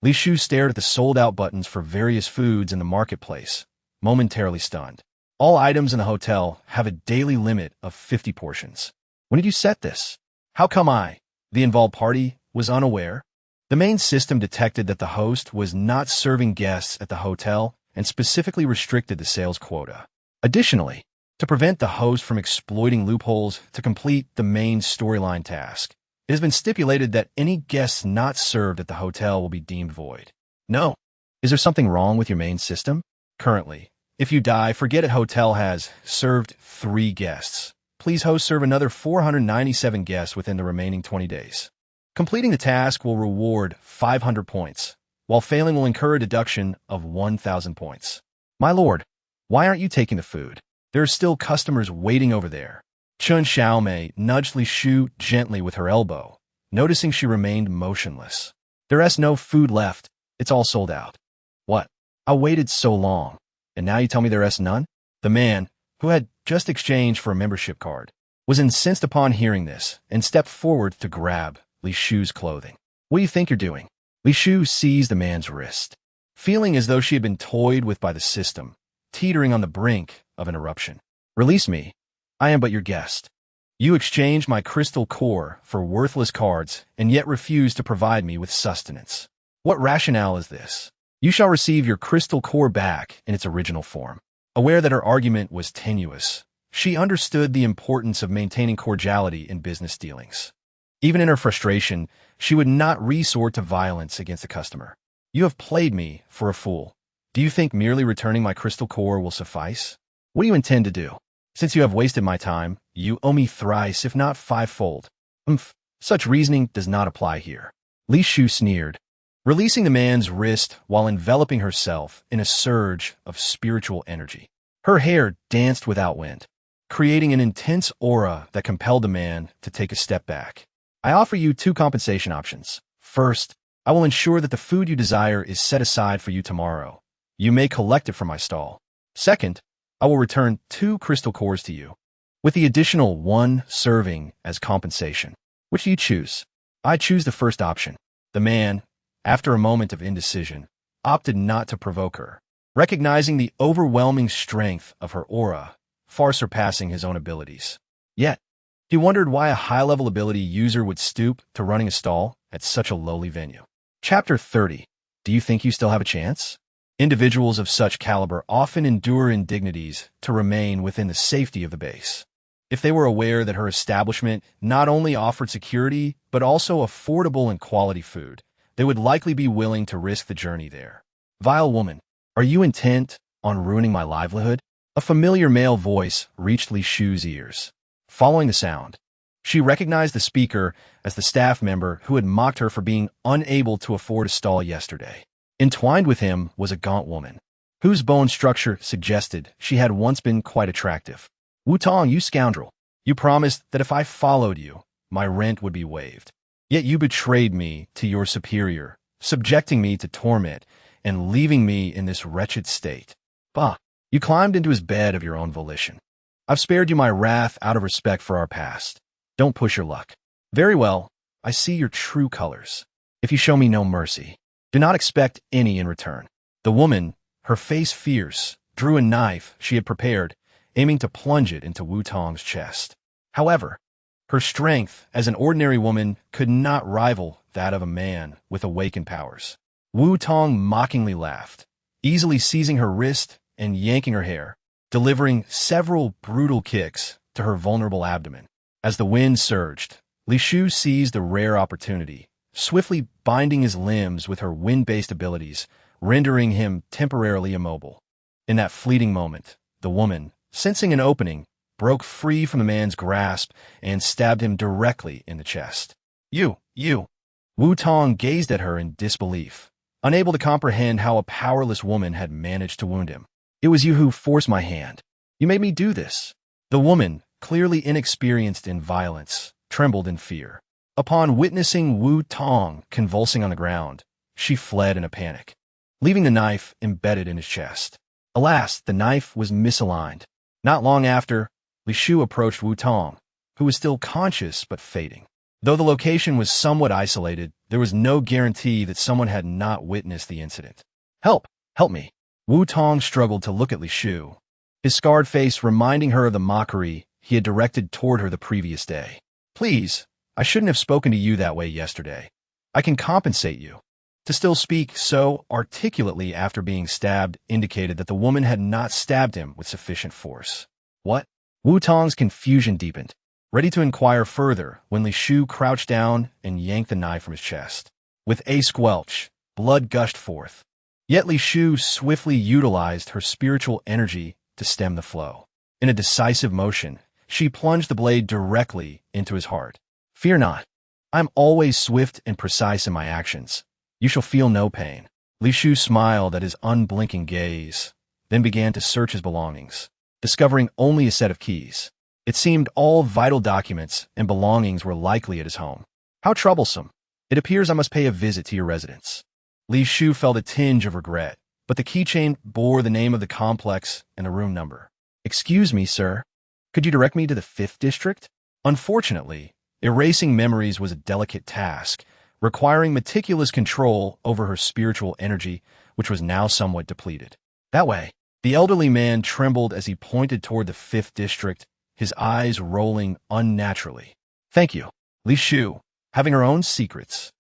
Li Shu stared at the sold-out buttons for various foods in the marketplace, momentarily stunned. All items in the hotel have a daily limit of 50 portions. When did you set this? How come I, the involved party, was unaware? The main system detected that the host was not serving guests at the hotel and specifically restricted the sales quota. Additionally, to prevent the host from exploiting loopholes to complete the main storyline task, it has been stipulated that any guests not served at the hotel will be deemed void. No. Is there something wrong with your main system? Currently, if you die, Forget It Hotel has served 3 guests. Please host serve another 497 guests within the remaining 20 days. Completing the task will reward 500 points, while failing will incur a deduction of 1,000 points. My lord, why aren't you taking the food? There are still customers waiting over there. Chen Xiaomei nudged Li Shu gently with her elbow, noticing she remained motionless. There's no food left. It's all sold out. What? I waited so long, and now you tell me there's none? The man, who had just exchanged for a membership card, was incensed upon hearing this and stepped forward to grab Li Shu's clothing. What do you think you're doing? Li Shu seized the man's wrist, feeling as though she had been toyed with by the system, teetering on the brink of an eruption. Release me. I am but your guest. You exchanged my crystal core for worthless cards and yet refuse to provide me with sustenance. What rationale is this? You shall receive your crystal core back in its original form. Aware that her argument was tenuous, she understood the importance of maintaining cordiality in business dealings. Even in her frustration, she would not resort to violence against a customer. You have played me for a fool. Do you think merely returning my crystal core will suffice? What do you intend to do? Since you have wasted my time, you owe me thrice, if not fivefold. Such reasoning does not apply here. Li Shufei sneered, releasing the man's wrist while enveloping herself in a surge of spiritual energy. Her hair danced without wind, creating an intense aura that compelled the man to take a step back. I offer you two compensation options. First, I will ensure that the food you desire is set aside for you tomorrow. You may collect it from my stall. Second, I will return 2 crystal cores to you, with the additional 1 serving as compensation. Which do you choose? I choose the first option. The man, after a moment of indecision, opted not to provoke her, recognizing the overwhelming strength of her aura, far surpassing his own abilities. Yet, he wondered why a high-level ability user would stoop to running a stall at such a lowly venue. Chapter 30. Do you think you still have a chance? Individuals of such caliber often endure indignities to remain within the safety of the base. If they were aware that her establishment not only offered security, but also affordable and quality food, they would likely be willing to risk the journey there. Vile woman, are you intent on ruining my livelihood? A familiar male voice reached Li Shufei's ears. Following the sound, she recognized the speaker as the staff member who had mocked her for being unable to afford a stall yesterday. Entwined with him was a gaunt woman, whose bone structure suggested she had once been quite attractive. Wu Tong, you scoundrel! You promised that if I followed you, my rent would be waived. Yet you betrayed me to your superior, subjecting me to torment and leaving me in this wretched state. Bah! You climbed into his bed of your own volition. I've spared you my wrath out of respect for our past. Don't push your luck. Very well, I see your true colors. If you show me no mercy, do not expect any in return. The woman, her face fierce, drew a knife she had prepared, aiming to plunge it into Wu Tong's chest. However, her strength as an ordinary woman could not rival that of a man with awakened powers. Wu Tong mockingly laughed, easily seizing her wrist and yanking her hair, delivering several brutal kicks to her vulnerable abdomen. As the wind surged, Li Shufei seized a rare opportunity, swiftly binding his limbs with her wind-based abilities, rendering him temporarily immobile. In that fleeting moment, the woman, sensing an opening, broke free from the man's grasp and stabbed him directly in the chest. You! Wu Tong gazed at her in disbelief, unable to comprehend how a powerless woman had managed to wound him. It was you who forced my hand. You made me do this. The woman, clearly inexperienced in violence, trembled in fear. Upon witnessing Wu Tong convulsing on the ground, she fled in a panic, leaving the knife embedded in his chest. Alas, the knife was misaligned. Not long after, Li Shufei approached Wu Tong, who was still conscious but fading. Though the location was somewhat isolated, there was no guarantee that someone had not witnessed the incident. Help! Help me! Wu Tong struggled to look at Li Shufei, his scarred face reminding her of the mockery he had directed toward her the previous day. Please, I shouldn't have spoken to you that way yesterday. I can compensate you. To still speak so articulately after being stabbed indicated that the woman had not stabbed him with sufficient force. What? Wu Tong's confusion deepened, ready to inquire further when Li Shufei crouched down and yanked the knife from his chest. With a squelch, blood gushed forth. Yet Li Shufei swiftly utilized her spiritual energy to stem the flow. In a decisive motion, she plunged the blade directly into his heart. Fear not. I am always swift and precise in my actions. You shall feel no pain. Li Shufei smiled at his unblinking gaze, then began to search his belongings, discovering only a set of keys. It seemed all vital documents and belongings were likely at his home. How troublesome. It appears I must pay a visit to your residence. Li Shufei felt a tinge of regret, but the keychain bore the name of the complex and the room number. Excuse me, sir. Could you direct me to the 5th district? Unfortunately, erasing memories was a delicate task, requiring meticulous control over her spiritual energy, which was now somewhat depleted. That way. The elderly man trembled as he pointed toward the 5th district, his eyes rolling unnaturally. Thank you. Li Shufei, having her own secrets.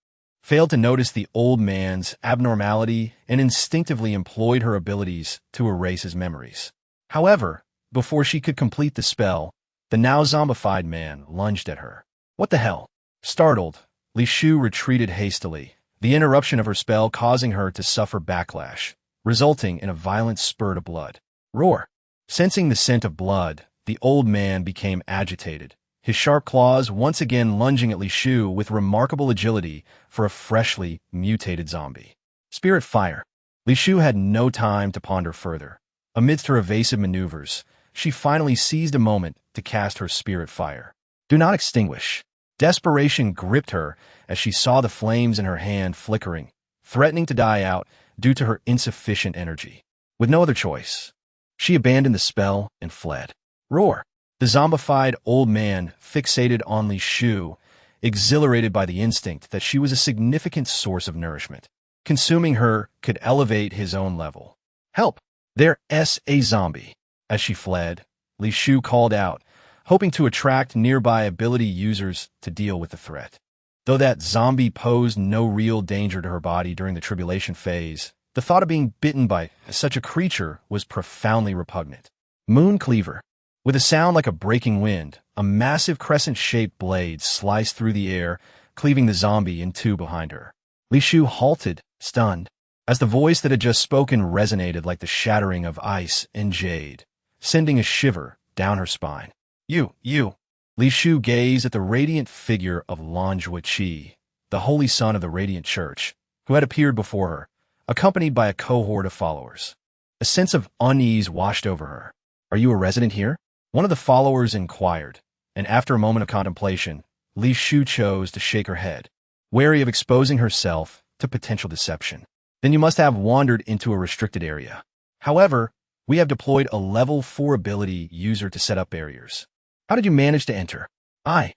failed to notice the old man's abnormality and instinctively employed her abilities to erase his memories. However, before she could complete the spell, the now zombified man lunged at her. What the hell? Startled, Li Shu retreated hastily, the interruption of her spell causing her to suffer backlash, resulting in a violent spurt of blood. Roar! Sensing the scent of blood, the old man became agitated, his sharp claws once again lunging at Li Shu with remarkable agility for a freshly mutated zombie. Spirit fire. Li Shu had no time to ponder further. Amidst her evasive maneuvers, she finally seized a moment to cast her spirit fire. Do not extinguish. Desperation gripped her as she saw the flames in her hand flickering, threatening to die out due to her insufficient energy. With no other choice, she abandoned the spell and fled. Roar! The zombified old man fixated on Li Shu, exhilarated by the instinct that she was a significant source of nourishment. Consuming her could elevate his own level. Help! There's a zombie. As she fled, Li Shu called out, hoping to attract nearby ability users to deal with the threat. Though that zombie posed no real danger to her body during the tribulation phase, the thought of being bitten by such a creature was profoundly repugnant. Moon Cleaver. With a sound like a breaking wind, a massive crescent-shaped blade sliced through the air, cleaving the zombie in two behind her. Li Shu halted, stunned, as the voice that had just spoken resonated like the shattering of ice and jade, sending a shiver down her spine. You! Li Shu gazed at the radiant figure of Lan Zhuqi, the holy son of the Radiant Church, who had appeared before her, accompanied by a cohort of followers. A sense of unease washed over her. Are you a resident here? One of the followers inquired, and after a moment of contemplation, Li Shu chose to shake her head, wary of exposing herself to potential deception. Then you must have wandered into a restricted area. However, we have deployed a level 4 ability user to set up barriers. How did you manage to enter? I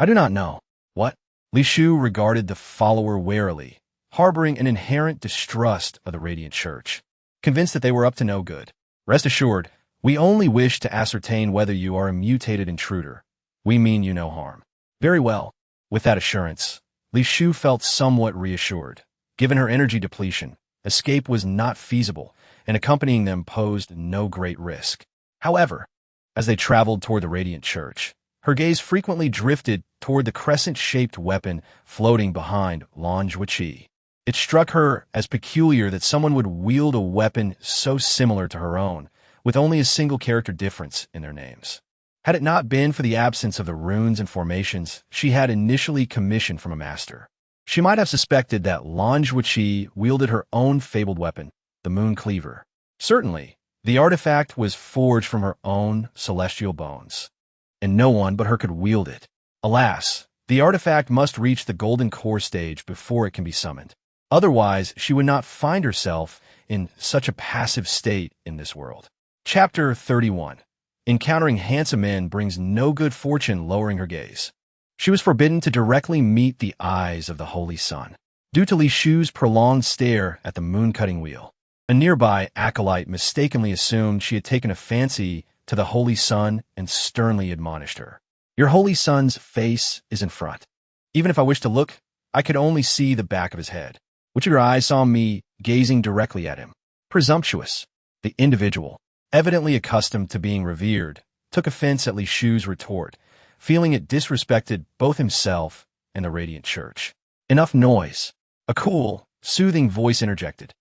do not know. What? Li Shu regarded the follower warily, harboring an inherent distrust of the Radiant Church, convinced that they were up to no good. Rest assured, we only wish to ascertain whether you are a mutated intruder. We mean you no harm. Very well. With that assurance, Li Shu felt somewhat reassured. Given her energy depletion, escape was not feasible, and accompanying them posed no great risk. However, as they traveled toward the Radiant Church, her gaze frequently drifted toward the crescent-shaped weapon floating behind Lan Zhuqi. It struck her as peculiar that someone would wield a weapon so similar to her own, with only a single character difference in their names. Had it not been for the absence of the runes and formations she had initially commissioned from a master, she might have suspected that Lan Zhuqi wielded her own fabled weapon, the Moon Cleaver. Certainly, the artifact was forged from her own celestial bones, and no one but her could wield it. Alas, the artifact must reach the Golden Core stage before it can be summoned. Otherwise, she would not find herself in such a passive state in this world. Chapter 31. Encountering handsome men brings no good fortune. Lowering her gaze, she was forbidden to directly meet the eyes of the Holy Sun, due to Li Shu's prolonged stare at the moon-cutting wheel. A nearby acolyte mistakenly assumed she had taken a fancy to the Holy Sun and sternly admonished her. Your Holy Sun's face is in front. Even if I wished to look, I could only see the back of his head. Which of your eyes saw me gazing directly at him? Presumptuous. The individual, evidently accustomed to being revered, took offense at Li Shu's retort, feeling it disrespected both himself and the Radiant Church. Enough noise. A cool, soothing voice interjected.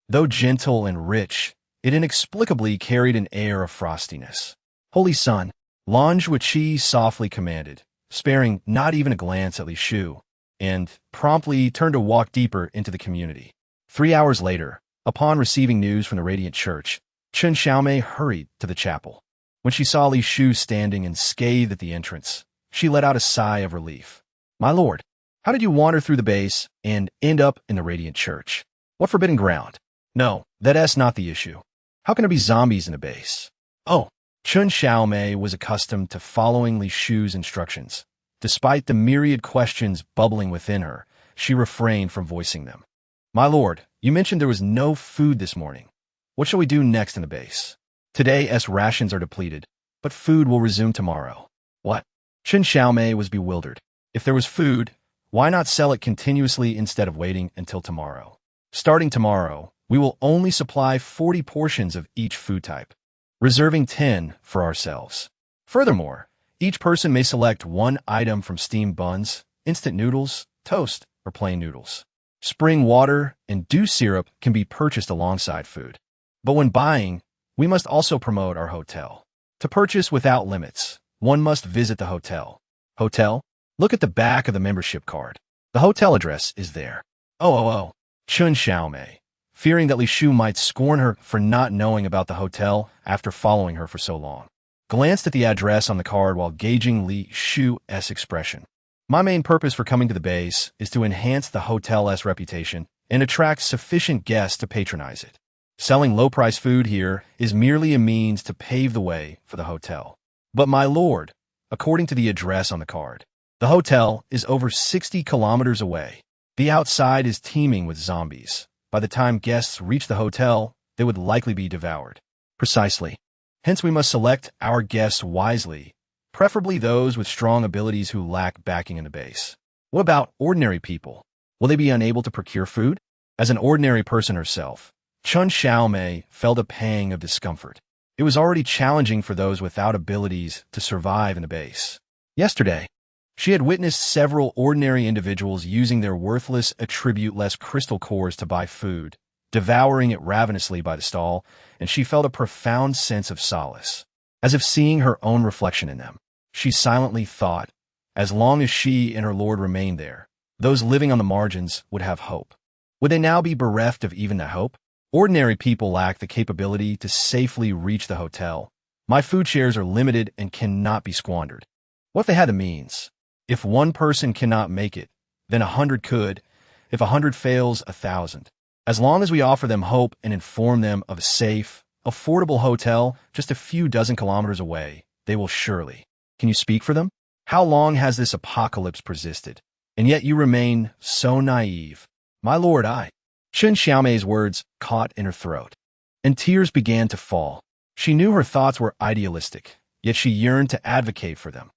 Though gentle and rich, it inexplicably carried an air of frostiness. Holy Sun, Lan Zhuqi softly commanded, sparing not even a glance at Li Shu, and promptly turned to walk deeper into the community. 3 hours later, upon receiving news from the Radiant Church, Chen Xiaomei hurried to the chapel. When she saw Li Shu standing and scathed at the entrance, she let out a sigh of relief. My lord, how did you wander through the base and end up in the Radiant Church? What forbidden ground? No, that's not the issue. How can there be zombies in the base? Oh, Chen Xiaomei was accustomed to following Li Shu's instructions. Despite the myriad questions bubbling within her, she refrained from voicing them. My lord, you mentioned there was no food this morning. What shall we do next in the base? Today's rations are depleted, but food will resume tomorrow. What? Chen Xiaomei was bewildered. If there was food, Why not sell it continuously instead of waiting until tomorrow? Starting tomorrow, we will only supply 40 portions of each food type, reserving 10 for ourselves. Furthermore, each person may select one item from steamed buns, instant noodles, toast, or plain noodles. Spring water and dew syrup can be purchased alongside food. But when buying, we must also promote our hotel. To purchase without limits, one must visit the hotel. Hotel? Look at the back of the membership card. The hotel address is there. Oh. Chun Xiaomei, fearing that Li Shu might scorn her for not knowing about the hotel after following her for so long, glanced at the address on the card while gauging Li Shu's expression. My main purpose for coming to the base is to enhance the hotel's reputation and attract sufficient guests to patronize it. Selling low-price food here is merely a means to pave the way for the hotel. But my lord, according to the address on the card, the hotel is over 60 kilometers away. The outside is teeming with zombies. By the time guests reach the hotel, they would likely be devoured. Precisely. Hence we must select our guests wisely, preferably those with strong abilities who lack backing in the base. What about ordinary people? Will they be unable to procure food? As an ordinary person herself, Chun Xiaomei felt a pang of discomfort. It was already challenging for those without abilities to survive in the base. Yesterday, she had witnessed several ordinary individuals using their worthless attribute-less crystal cores to buy food, devouring it ravenously by the stall, and she felt a profound sense of solace, as if seeing her own reflection in them. She silently thought, as long as she and her lord remained there, those living on the margins would have hope. Would they now be bereft of even that hope? Ordinary people lack the capability to safely reach the hotel. My food shares are limited and cannot be squandered. What if they had the means? If one person cannot make it, then 100 could. If 100 fails, 1,000. As long as we offer them hope and inform them of a safe, affordable hotel just a few dozen kilometers away, they will surely. Can you speak for them? How long has this apocalypse persisted? And yet you remain so naive. My lord, Chun Xiaomei's words caught in her throat, and tears began to fall. She knew her thoughts were idealistic, yet she yearned to advocate for them.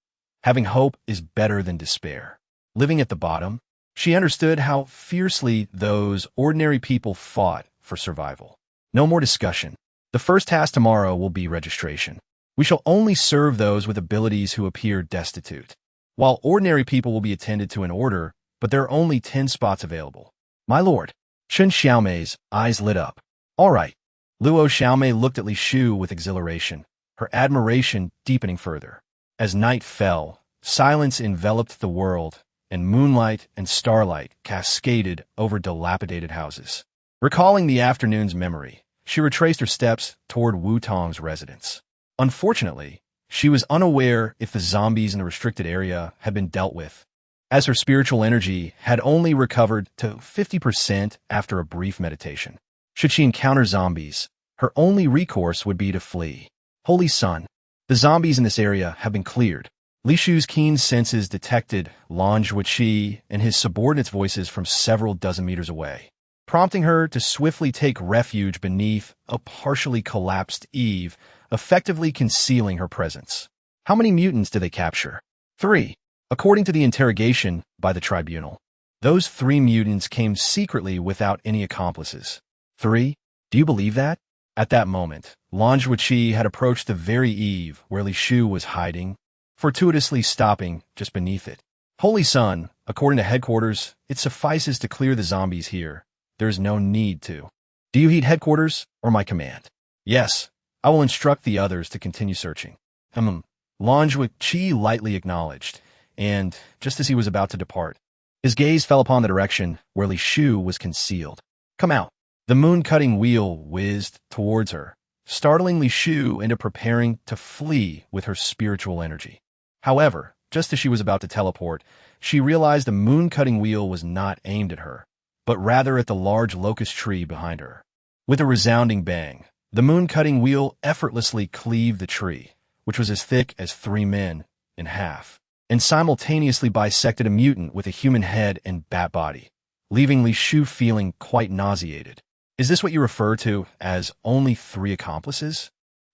Having hope is better than despair. Living at the bottom, she understood how fiercely those ordinary people fought for survival. No more discussion. The first task tomorrow will be registration. We shall only serve those with abilities who appear destitute. While ordinary people will be attended to in order, but there are only 10 spots available. My lord. Chun Xiaomei's eyes lit up. All right. Luo Xiaomei looked at Li Shu with exhilaration, her admiration deepening further. As night fell, silence enveloped the world, and moonlight and starlight cascaded over dilapidated houses. Recalling the afternoon's memory, she retraced her steps toward Wu Tong's residence. Unfortunately, she was unaware if the zombies in the restricted area had been dealt with, as her spiritual energy had only recovered to 50% after a brief meditation. Should she encounter zombies, her only recourse would be to flee. Holy Sun, the zombies in this area have been cleared. Li Shu's keen senses detected Lan Zhuoqi and his subordinates' voices from several dozen meters away, prompting her to swiftly take refuge beneath a partially collapsed eave, effectively concealing her presence. How many mutants did they capture? 3. According to the interrogation by the tribunal, those 3 mutants came secretly without any accomplices. 3. Do you believe that? At that moment, Lan Zhuoqi had approached the very eave where Li Shu was hiding, fortuitously stopping just beneath it. Holy Sun, according to headquarters, it suffices to clear the zombies here. There is no need to. Do you heed headquarters or my command? Yes, I will instruct the others to continue searching. Lan Zhuoqi lightly acknowledged, and just as he was about to depart, his gaze fell upon the direction where Li Shu was concealed. Come out. The moon-cutting wheel whizzed towards her, startling Li Shu into preparing to flee with her spiritual energy. However, just as she was about to teleport, she realized the moon-cutting wheel was not aimed at her, but rather at the large locust tree behind her. With a resounding bang, the moon-cutting wheel effortlessly cleaved the tree, which was as thick as 3 men, in half, and simultaneously bisected a mutant with a human head and bat body, leaving Li Shu feeling quite nauseated. Is this what you refer to as only 3 accomplices?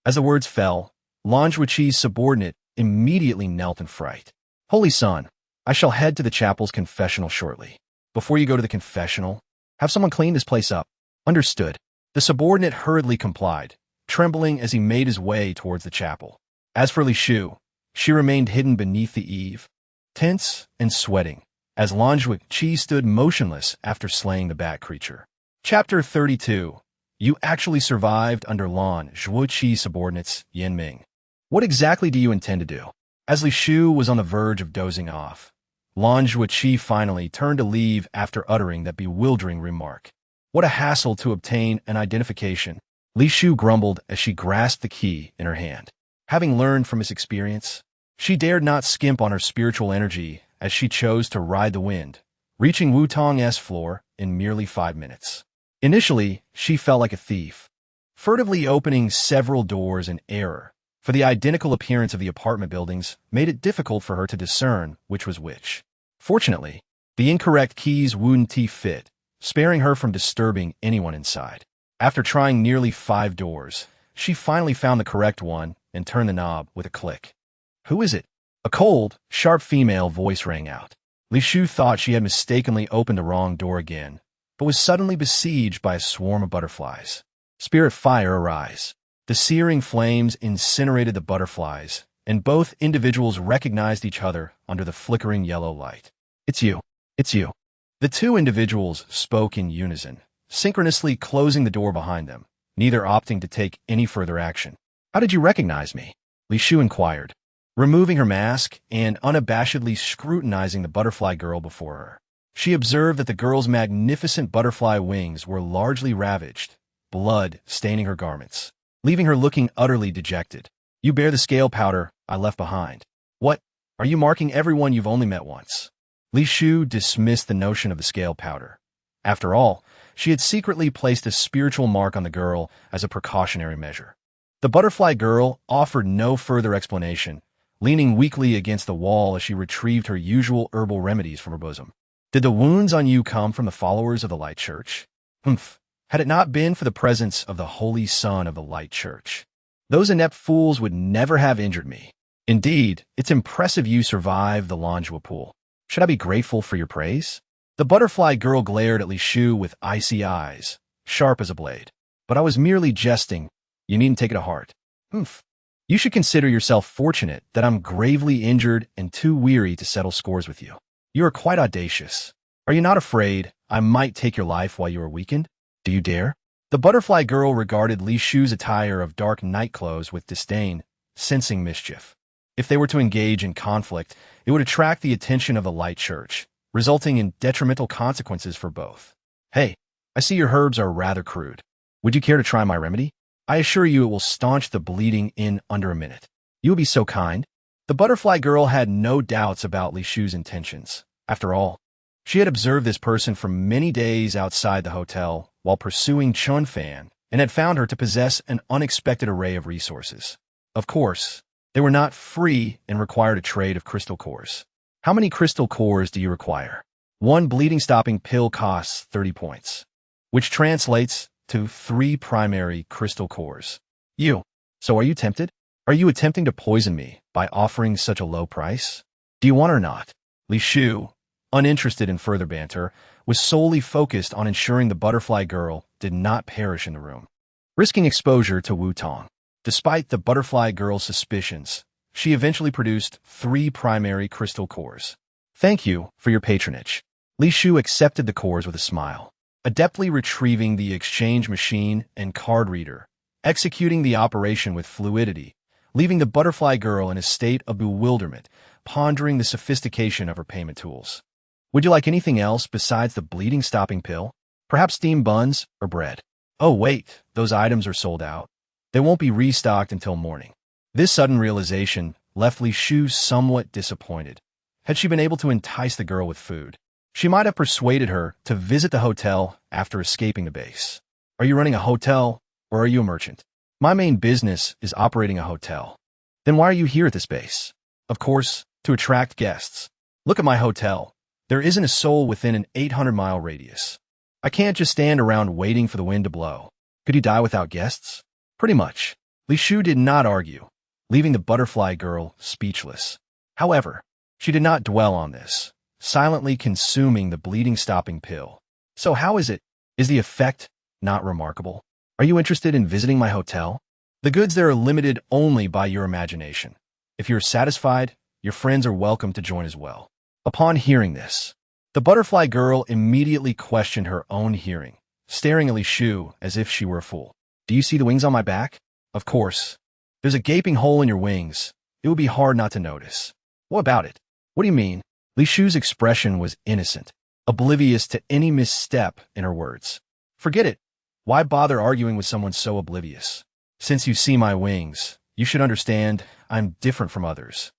As the words fell, Lan Zhuoqi's subordinate immediately knelt in fright. Holy Sun, I shall head to the chapel's confessional shortly. Before you go to the confessional, have someone clean this place up. Understood. The subordinate hurriedly complied, trembling as he made his way towards the chapel. As for Li Shu, she remained hidden beneath the eave, tense and sweating, as Li Shufei stood motionless after slaying the bat creature. Chapter 32. You actually survived under Li Shufei's subordinates, Yin Ming. What exactly do you intend to do? As Li Shu was on the verge of dozing off, Li Shufei finally turned to leave after uttering that bewildering remark. What a hassle to obtain an identification, Li Shu grumbled as she grasped the key in her hand. Having learned from his experience, she dared not skimp on her spiritual energy as she chose to ride the wind, reaching Wutong's floor in merely 5 minutes. Initially, she felt like a thief, furtively opening several doors in error, for the identical appearance of the apartment buildings made it difficult for her to discern which was which. Fortunately, the incorrect keys wouldn't fit, sparing her from disturbing anyone inside. After trying nearly 5 doors, she finally found the correct one and turned the knob with a click. Who is it? A cold, sharp female voice rang out. Li Shu thought she had mistakenly opened the wrong door again, but was suddenly besieged by a swarm of butterflies. Spirit fire, arise. The searing flames incinerated the butterflies, and both individuals recognized each other under the flickering yellow light. It's you. It's you. The two individuals spoke in unison, synchronously closing the door behind them, neither opting to take any further action. How did you recognize me? Li Shu inquired, removing her mask and unabashedly scrutinizing the butterfly girl before her. She observed that the girl's magnificent butterfly wings were largely ravaged, blood staining her garments, leaving her looking utterly dejected. You bear the scale powder I left behind. What? Are you marking everyone you've only met once? Li Shu dismissed the notion of the scale powder. After all, she had secretly placed a spiritual mark on the girl as a precautionary measure. The butterfly girl offered no further explanation, leaning weakly against the wall as she retrieved her usual herbal remedies from her bosom. Did the wounds on you come from the followers of the Light Church? Humph. Had it not been for the presence of the Holy Son of the Light Church, those inept fools would never have injured me. Indeed, it's impressive you survived the Longua pool. Should I be grateful for your praise? The butterfly girl glared at Li Shu with icy eyes, sharp as a blade. But I was merely jesting. You needn't take it to heart. Humph. You should consider yourself fortunate that I'm gravely injured and too weary to settle scores with you. You are quite audacious. Are you not afraid I might take your life while you are weakened? Do you dare? The butterfly girl regarded Li Shu's attire of dark night clothes with disdain, sensing mischief. If they were to engage in conflict, it would attract the attention of the Light Church, resulting in detrimental consequences for both. Hey, I see your herbs are rather crude. Would you care to try my remedy? I assure you it will staunch the bleeding in under a minute. You will be so kind. The butterfly girl had no doubts about Li Shu's intentions. After all, she had observed this person for many days outside the hotel while pursuing Chun Fan and had found her to possess an unexpected array of resources. Of course, they were not free and required a trade of crystal cores. How many crystal cores do you require? 1 bleeding-stopping pill costs 30 points, which translates to 3 primary crystal cores. So are you tempted? Are you attempting to poison me by offering such a low price? Do you want or not? Li Shu, uninterested in further banter, was solely focused on ensuring the butterfly girl did not perish in the room, risking exposure to Wutong. Despite the butterfly girl's suspicions, she eventually produced 3 primary crystal cores. Thank you for your patronage. Li Shu accepted the cores with a smile, adeptly retrieving the exchange machine and card reader, executing the operation with fluidity, leaving the butterfly girl in a state of bewilderment, pondering the sophistication of her payment tools. Would you like anything else besides the bleeding-stopping pill? Perhaps steamed buns or bread? Oh wait, those items are sold out. They won't be restocked until morning. This sudden realization left Li Shu somewhat disappointed. Had she been able to entice the girl with food, she might have persuaded her to visit the hotel after escaping the base. Are you running a hotel, or are you a merchant? My main business is operating a hotel. Then why are you here at this base? Of course, to attract guests. Look at my hotel. There isn't a soul within an 800-mile radius. I can't just stand around waiting for the wind to blow. Could you die without guests? Pretty much. Li Shu did not argue, leaving the butterfly girl speechless. However, She did not dwell on this, silently consuming the bleeding-stopping pill. So how is it? Is the effect not remarkable? Are you interested in visiting my hotel? The goods there are limited only by your imagination. If you're satisfied, your friends are welcome to join as well. Upon hearing this, the butterfly girl immediately questioned her own hearing, staring at Li Shu as if she were a fool. Do you see the wings on my back? Of course. There's a gaping hole in your wings. It would be hard not to notice. What about it? What do you mean? Li Shu's expression was innocent, oblivious to any misstep in her words. Forget it. Why bother arguing with someone so oblivious? Since you see my wings, you should understand I'm different from others.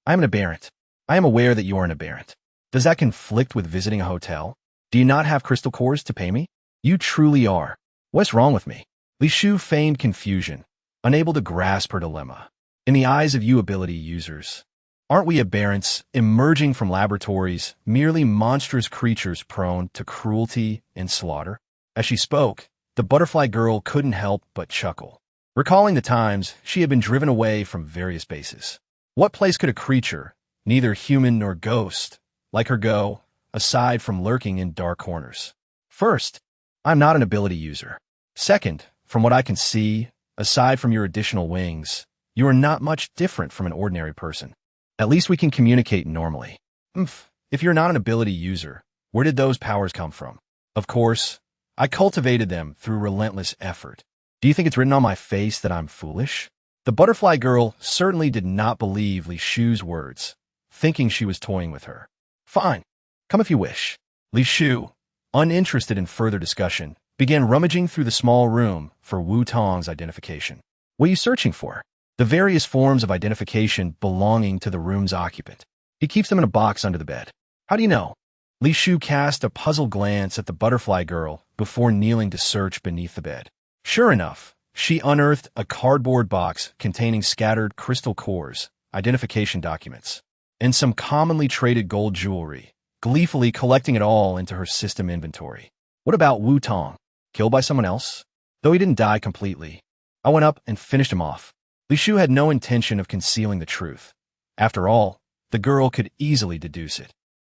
I am an aberrant. I am aware that you are an aberrant. Does that conflict with visiting a hotel? Do you not have crystal cores to pay me? You truly are. What's wrong with me? Li Shu feigned confusion, unable to grasp her dilemma. In the eyes of you ability users, aren't we aberrants emerging from laboratories, merely monstrous creatures prone to cruelty and slaughter? As she spoke, the butterfly girl couldn't help but chuckle, recalling the times she had been driven away from various bases. What place could a creature, neither human nor ghost, like her go, aside from lurking in dark corners? First, I'm not an ability user. Second, from what I can see, aside from your additional wings, you are not much different from an ordinary person. At least we can communicate normally. If you're not an ability user, where did those powers come from? Of course, I cultivated them through relentless effort. Do you think it's written on my face that I'm foolish? The butterfly girl certainly did not believe Li Shu's words, thinking she was toying with her. Fine. Come if you wish. Li Shu, uninterested in further discussion, began rummaging through the small room for Wu Tong's identification. What are you searching for? The various forms of identification belonging to the room's occupant. He keeps them in a box under the bed. How do you know? Li Shu cast a puzzled glance at the butterfly girl before kneeling to search beneath the bed. Sure enough, she unearthed a cardboard box containing scattered crystal cores, identification documents, and some commonly traded gold jewelry, gleefully collecting it all into her system inventory. What about Wu Tong? Killed by someone else? Though he didn't die completely, I went up and finished him off. Li Shu had no intention of concealing the truth. After all, the girl could easily deduce it.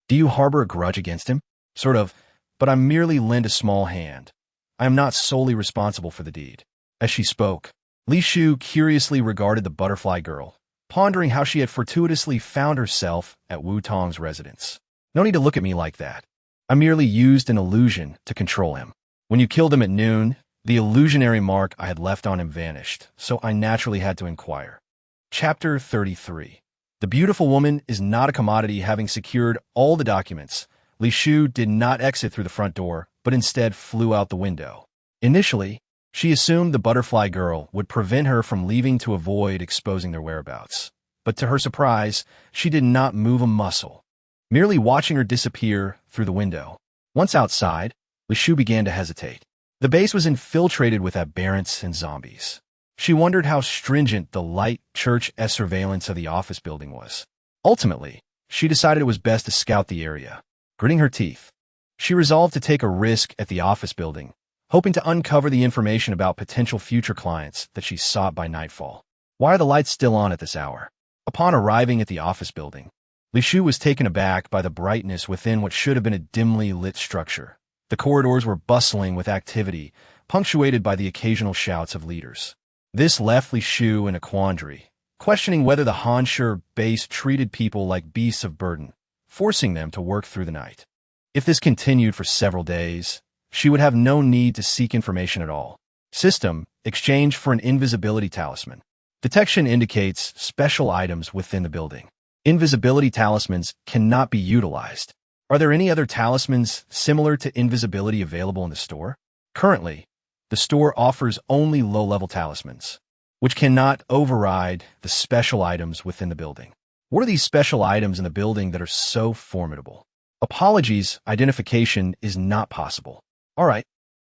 Do you harbor a grudge against him? Sort of, but I merely lend a small hand. I am not solely responsible for the deed. As she spoke, Li Shu curiously regarded the butterfly girl, pondering how she had fortuitously found herself at Wu Tong's residence. No need to look at me like that. I merely used an illusion to control him. When you killed him at noon, the illusionary mark I had left on him vanished, so I naturally had to inquire. Chapter 33. The beautiful woman is not a commodity. Having secured all the documents, Li Shu did not exit through the front door, but instead flew out the window. Initially, she assumed the butterfly girl would prevent her from leaving to avoid exposing their whereabouts. But to her surprise, she did not move a muscle, merely watching her disappear through the window. Once outside, Li Shu began to hesitate. The base was infiltrated with aberrants and zombies. She wondered how stringent the light church-esque surveillance of the office building was. Ultimately, she decided it was best to scout the area. Gritting her teeth, she resolved to take a risk at the office building, hoping to uncover the information about potential future clients that she sought by nightfall. Why are the lights still on at this hour? Upon arriving at the office building, Li Shu was taken aback by the brightness within what should have been a dimly lit structure. The corridors were bustling with activity, punctuated by the occasional shouts of leaders. This left Li Shu in a quandary, questioning whether the Hansher base treated people like beasts of burden, forcing them to work through the night. If this continued for several days, she would have no need to seek information at all. System, exchange for an invisibility talisman. Detection indicates special items within the building. Invisibility talismans cannot be utilized. Are there any other talismans similar to invisibility available in the store? Currently, the store offers only low-level talismans, which cannot override the special items within the building. What are these special items in the building that are so formidable? Apologies, identification is not possible. All right,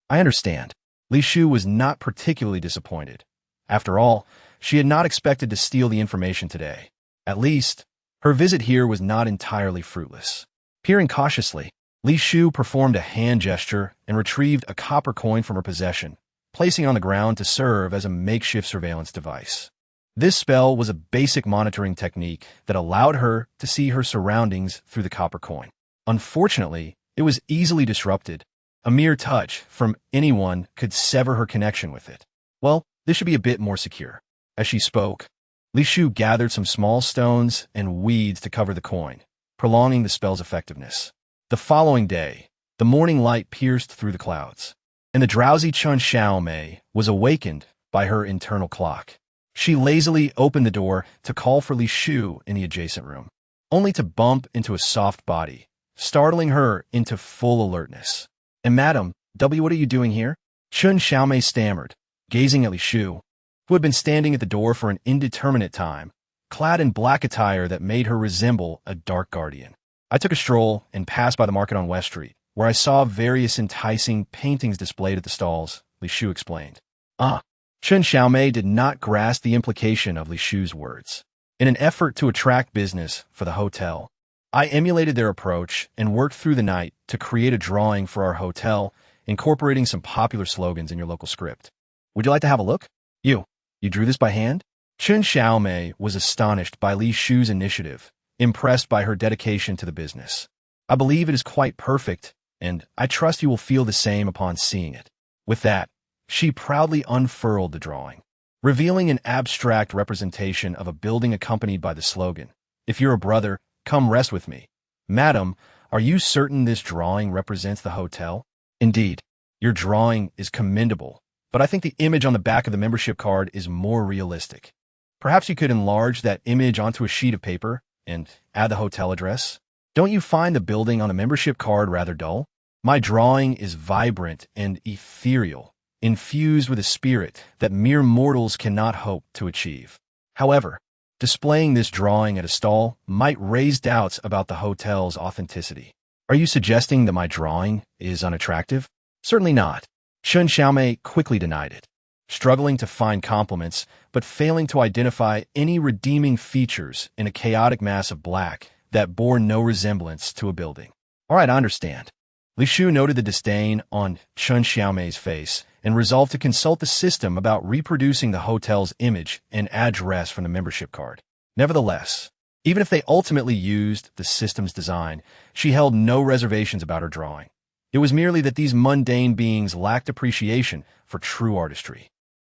I understand. Li Shu was not particularly disappointed. After all, she had not expected to steal the information today. At least, her visit here was not entirely fruitless. Peering cautiously, Li Shu performed a hand gesture and retrieved a copper coin from her possession, placing it on the ground to serve as a makeshift surveillance device. This spell was a basic monitoring technique that allowed her to see her surroundings through the copper coin. Unfortunately, it was easily disrupted. A mere touch from anyone could sever her connection with it. Well, this should be a bit more secure. As she spoke, Li Shu gathered some small stones and weeds to cover the coin, prolonging the spell's effectiveness. The following day, the morning light pierced through the clouds, and the drowsy Chun Xiaomei was awakened by her internal clock. She lazily opened the door to call for Li Shu in the adjacent room, only to bump into a soft body, startling her into full alertness. "And Madam, what are you doing here?" Chun Xiaomei stammered, gazing at Li Shu, who had been standing at the door for an indeterminate time, clad in black attire that made her resemble a dark guardian. "I took a stroll and passed by the market on West Street, where I saw various enticing paintings displayed at the stalls," Li Shu explained. Chun Xiaomei did not grasp the implication of Li Shu's words. In an effort to attract business for the hotel, I emulated their approach and worked through the night to create a drawing for our hotel, incorporating some popular slogans in your local script. "Would you like to have a look?" You drew this by hand?" Chun Xiaomei was astonished by Li Shu's initiative, impressed by her dedication to the business. "I believe it is quite perfect, and I trust you will feel the same upon seeing it." With that, she proudly unfurled the drawing, revealing an abstract representation of a building accompanied by the slogan, "If you're a brother, come rest with me." "Madam, are you certain this drawing represents the hotel?" "Indeed, your drawing is commendable, but I think the image on the back of the membership card is more realistic. Perhaps you could enlarge that image onto a sheet of paper and add the hotel address? Don't you find the building on the membership card rather dull? My drawing is vibrant and ethereal, infused with a spirit that mere mortals cannot hope to achieve. However, displaying this drawing at a stall might raise doubts about the hotel's authenticity." "Are you suggesting that my drawing is unattractive?" "Certainly not." Chun Xiaomei quickly denied it, struggling to find compliments but failing to identify any redeeming features in a chaotic mass of black that bore no resemblance to a building. "All right, I understand." Li Shu noted the disdain on Chun Xiaomei's face and resolved to consult the system about reproducing the hotel's image and address from the membership card. Nevertheless, even if they ultimately used the system's design, she held no reservations about her drawing. It was merely that these mundane beings lacked appreciation for true artistry.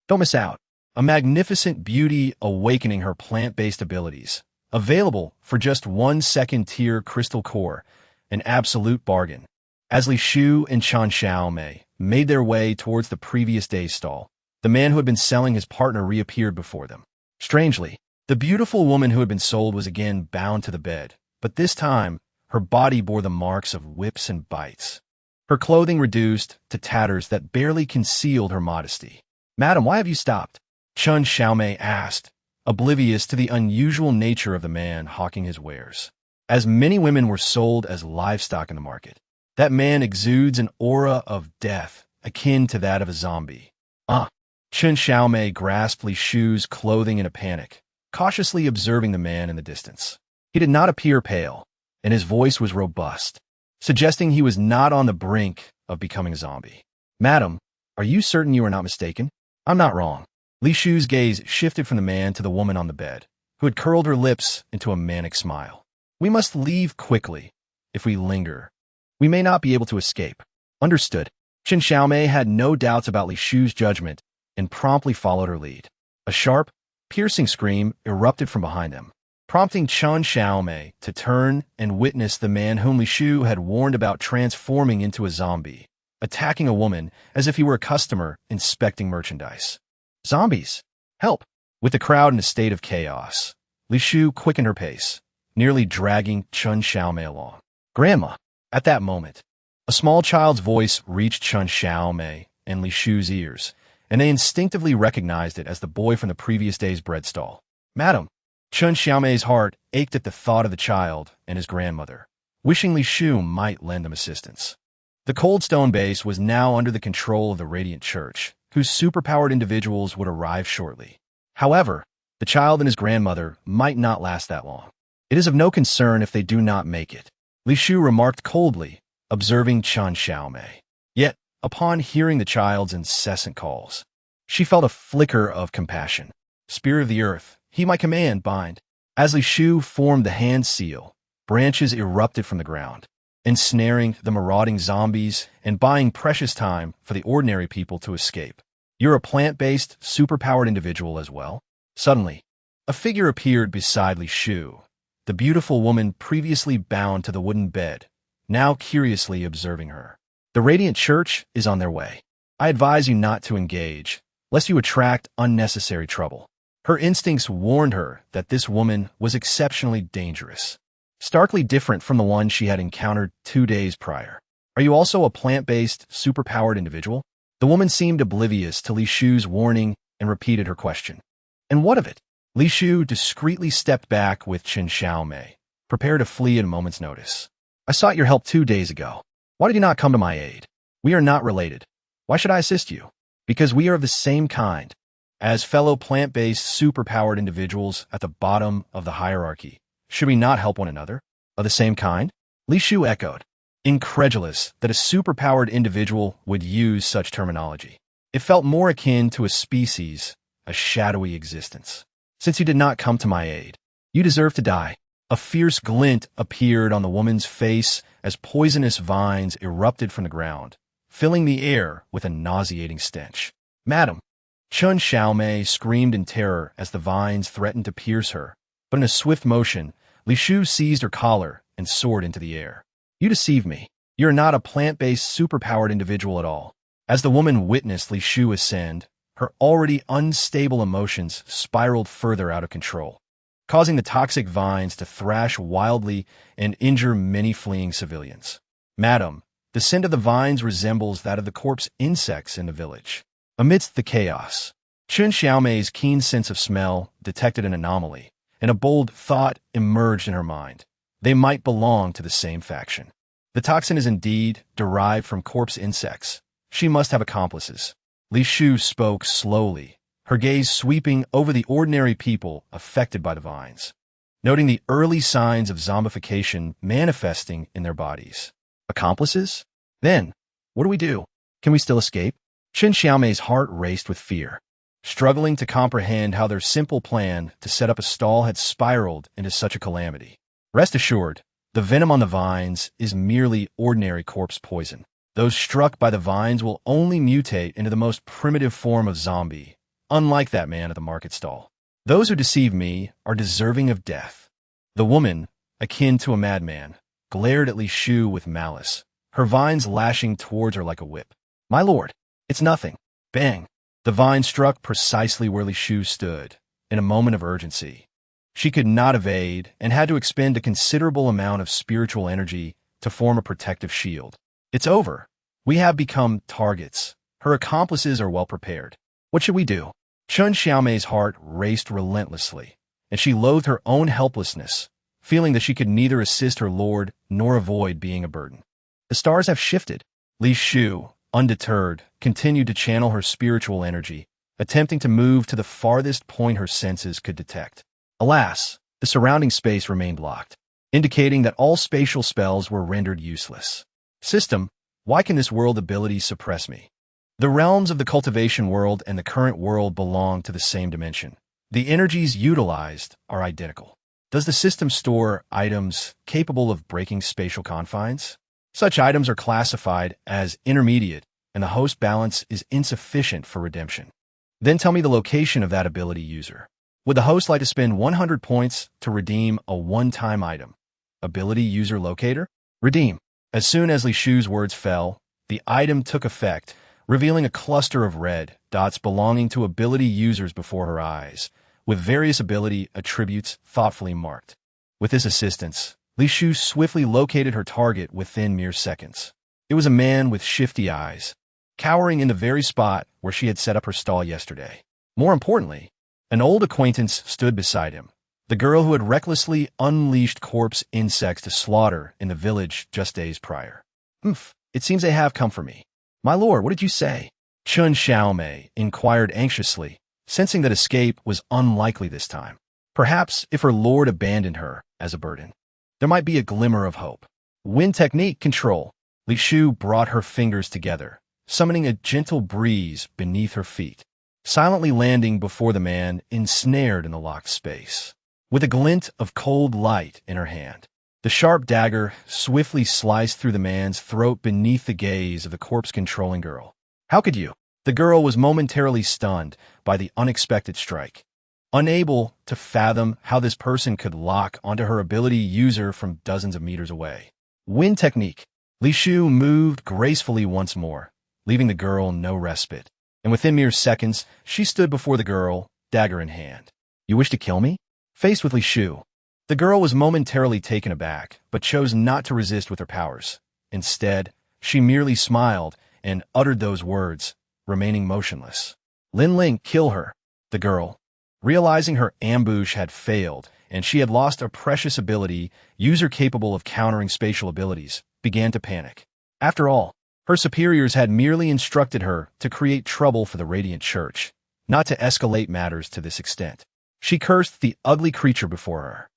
Don't miss out. A magnificent beauty awakening her plant-based abilities. Available for just 1 second-tier crystal core, an absolute bargain. As Li Shu and Chun Xiaomei made their way towards the previous day's stall, the man who had been selling his partner reappeared before them. Strangely, the beautiful woman who had been sold was again bound to the bed, but this time her body bore the marks of whips and bites. Her clothing reduced to tatters that barely concealed her modesty. "Madam, why have you stopped?" Chun Xiaomei asked, oblivious to the unusual nature of the man hawking his wares. As many women were sold as livestock in the market, that man exudes an aura of death akin to that of a zombie. Chun Xiaomei grasped Li Shu's clothing in a panic, cautiously observing the man in the distance. He did not appear pale, and his voice was robust, suggesting he was not on the brink of becoming a zombie. "Madam, are you certain you are not mistaken?" "I'm not wrong." Li Shu's gaze shifted from the man to the woman on the bed, who had curled her lips into a manic smile. "We must leave quickly. If we linger, we may not be able to escape." "Understood." Chun Xiaomei had no doubts about Li Shu's judgment and promptly followed her lead. A sharp, piercing scream erupted from behind them, prompting Chun Xiaomei to turn and witness the man whom Li Shu had warned about transforming into a zombie, attacking a woman as if he were a customer inspecting merchandise. "Zombies! Help!" With the crowd in a state of chaos, Li Shu quickened her pace, nearly dragging Chun Xiaomei along. "Grandma!" At that moment, a small child's voice reached Chun Xiaomei and Li Shu's ears, and they instinctively recognized it as the boy from the previous day's bread stall. "Madam!" Chun Xiaomei's heart ached at the thought of the child and his grandmother, wishing Li Shu might lend them assistance. The cold stone base was now under the control of the Radiant Church, whose superpowered individuals would arrive shortly. However, the child and his grandmother might not last that long. "It is of no concern if they do not make it," Li Shu remarked coldly, observing Chun Xiaomei. Yet, upon hearing the child's incessant calls, she felt a flicker of compassion. Spirit of the earth, he my command, bind. As Li Shu formed the hand seal, branches erupted from the ground, ensnaring the marauding zombies and buying precious time for the ordinary people to escape. You're a plant-based, superpowered individual as well? Suddenly, a figure appeared beside Li Shu, the beautiful woman previously bound to the wooden bed, now curiously observing her. The Radiant Church is on their way. I advise you not to engage, lest you attract unnecessary trouble. Her instincts warned her that this woman was exceptionally dangerous, starkly different from the one she had encountered 2 days prior. Are you also a plant-based, superpowered individual? The woman seemed oblivious to Li Shu's warning and repeated her question. And what of it? Li Shu discreetly stepped back with Chen Xiaomei, prepared to flee at a moment's notice. I sought your help 2 days ago. Why did you not come to my aid? We are not related. Why should I assist you? Because we are of the same kind. As fellow plant-based, superpowered individuals at the bottom of the hierarchy, should we not help one another? Of the same kind? Li Shu echoed, incredulous that a superpowered individual would use such terminology. It felt more akin to a species, a shadowy existence. Since you did not come to my aid, you deserve to die. A fierce glint appeared on the woman's face as poisonous vines erupted from the ground, filling the air with a nauseating stench. Madam, Chen Xiaomei screamed in terror as the vines threatened to pierce her, but in a swift motion, Li Shu seized her collar and soared into the air. You deceive me. You're not a plant-based, superpowered individual at all. As the woman witnessed Li Shu ascend, her already unstable emotions spiraled further out of control, causing the toxic vines to thrash wildly and injure many fleeing civilians. Madam, the scent of the vines resembles that of the corpse insects in the village. Amidst the chaos, Chen Xiaomei's keen sense of smell detected an anomaly, and a bold thought emerged in her mind. They might belong to the same faction. The toxin is indeed derived from corpse insects. She must have accomplices. Li Shu spoke slowly, her gaze sweeping over the ordinary people affected by the vines, noting the early signs of zombification manifesting in their bodies. Accomplices? Then, what do we do? Can we still escape? Chen Xiaomei's heart raced with fear, struggling to comprehend how their simple plan to set up a stall had spiraled into such a calamity. Rest assured, the venom on the vines is merely ordinary corpse poison. Those struck by the vines will only mutate into the most primitive form of zombie, unlike that man at the market stall. Those who deceive me are deserving of death. The woman, akin to a madman, glared at Li Shu with malice, her vines lashing towards her like a whip. My lord, it's nothing. Bang! The vine struck precisely where Li Shu stood, in a moment of urgency. She could not evade and had to expend a considerable amount of spiritual energy to form a protective shield. It's over. We have become targets. Her accomplices are well prepared. What should we do? Chen Xiaomei's heart raced relentlessly, and she loathed her own helplessness, feeling that she could neither assist her lord nor avoid being a burden. The stars have shifted. Li Shu, undeterred, continued to channel her spiritual energy, attempting to move to the farthest point her senses could detect. Alas, the surrounding space remained locked, indicating that all spatial spells were rendered useless. System, why can this world ability suppress me? The realms of the cultivation world and the current world belong to the same dimension. The energies utilized are identical. Does the system store items capable of breaking spatial confines? Such items are classified as intermediate, and the host balance is insufficient for redemption. Then tell me the location of that ability user. Would the host like to spend 100 points to redeem a one-time item? Ability user locator? Redeem. As soon as Li Shu's words fell, the item took effect, revealing a cluster of red dots belonging to ability users before her eyes, with various ability attributes thoughtfully marked. With this assistance, Li Shu swiftly located her target within mere seconds. It was a man with shifty eyes, cowering in the very spot where she had set up her stall yesterday. More importantly, an old acquaintance stood beside him, the girl who had recklessly unleashed corpse insects to slaughter in the village just days prior. It seems they have come for me. My lord, what did you say? Chen Xiaomei inquired anxiously, sensing that escape was unlikely this time. Perhaps if her lord abandoned her as a burden, there might be a glimmer of hope. Wind technique control. Li Shu brought her fingers together, summoning a gentle breeze beneath her feet. silently landing before the man ensnared in the locked space. With a glint of cold light in her hand, the sharp dagger swiftly sliced through the man's throat beneath the gaze of the corpse-controlling girl. How could you? The girl was momentarily stunned by the unexpected strike, unable to fathom how this person could lock onto her ability user from dozens of meters away. Wind technique. Li Shu moved gracefully once more, leaving the girl no respite. And within mere seconds, she stood before the girl, dagger in hand. You wish to kill me? Faced with Li Shu, the girl was momentarily taken aback, but chose not to resist with her powers. Instead, she merely smiled and uttered those words, remaining motionless. Lin Ling, kill her. The girl, realizing her ambush had failed and she had lost a precious ability, user capable of countering spatial abilities, began to panic. After all, her superiors had merely instructed her to create trouble for the Radiant Church, not to escalate matters to this extent. She cursed the ugly creature before her.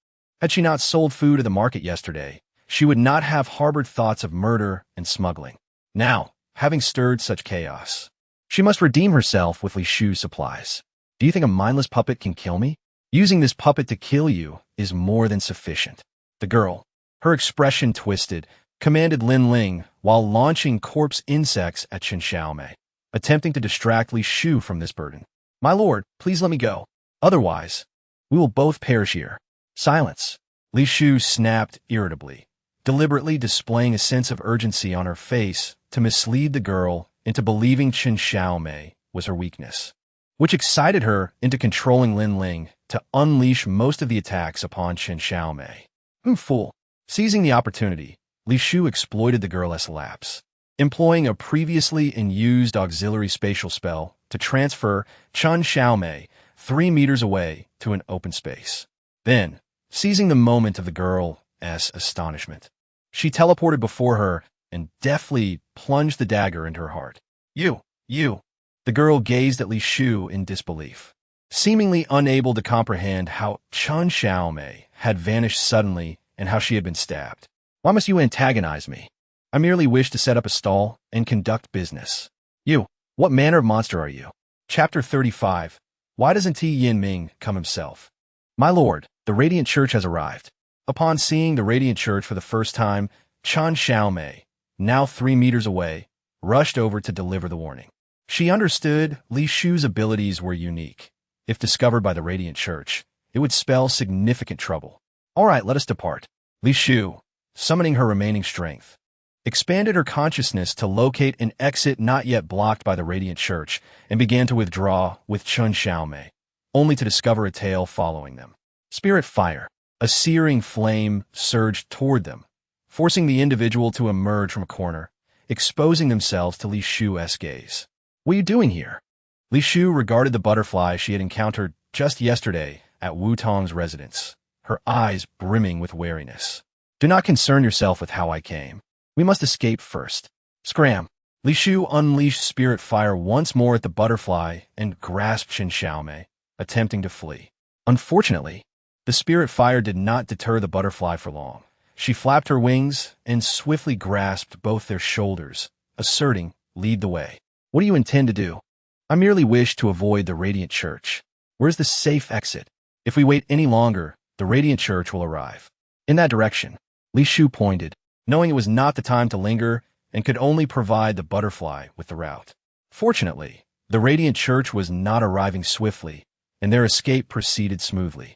Had she not sold food at the market yesterday, she would not have harbored thoughts of murder and smuggling. Now, having stirred such chaos, she must redeem herself with Li Shu's supplies. Do you think a mindless puppet can kill me? Using this puppet to kill you is more than sufficient. The girl, her expression twisted, commanded Lin Ling while launching corpse insects at Chen Xiaomei, attempting to distract Li Shu from this burden. My lord, please let me go. Otherwise, we will both perish here. Silence. Li Shu snapped irritably, deliberately displaying a sense of urgency on her face to mislead the girl into believing Chen Xiaomei was her weakness, which excited her into controlling Lin Ling to unleash most of the attacks upon Chen Xiaomei. Fool. Seizing the opportunity, Li Shu exploited the girl's lapse, employing a previously unused auxiliary spatial spell to transfer Chen Xiaomei 3 meters away to an open space. Then, seizing the moment of the girl's astonishment, she teleported before her and deftly plunged the dagger into her heart. You! The girl gazed at Li Shu in disbelief, seemingly unable to comprehend how Chen Xiaomei had vanished suddenly and how she had been stabbed. Why must you antagonize me? I merely wish to set up a stall and conduct business. You, what manner of monster are you? Chapter 35. Why doesn't Ti Yinming come himself? My lord, the Radiant Church has arrived. Upon seeing the Radiant Church for the first time, Chen Xiaomei, now 3 meters away, rushed over to deliver the warning. She understood Li Shu's abilities were unique. If discovered by the Radiant Church, it would spell significant trouble. All right, let us depart. Li Shu, summoning her remaining strength, expanded her consciousness to locate an exit not yet blocked by the Radiant Church and began to withdraw with Chen Xiaomei, only to discover a tail following them. Spirit fire. A searing flame surged toward them, forcing the individual to emerge from a corner, exposing themselves to Li Shu's gaze. What are you doing here? Li Shu regarded the butterfly she had encountered just yesterday at Wu Tong's residence, her eyes brimming with wariness. Do not concern yourself with how I came. We must escape first. Scram! Li Shu unleashed spirit fire once more at the butterfly and grasped Chen Xiaomei, attempting to flee. Unfortunately, the spirit fire did not deter the butterfly for long. She flapped her wings and swiftly grasped both their shoulders, asserting, lead the way. What do you intend to do? I merely wish to avoid the Radiant Church. Where's the safe exit? If we wait any longer, the Radiant Church will arrive. In that direction, Li Shu pointed, knowing it was not the time to linger and could only provide the butterfly with the route. Fortunately, the Radiant Church was not arriving swiftly, and their escape proceeded smoothly.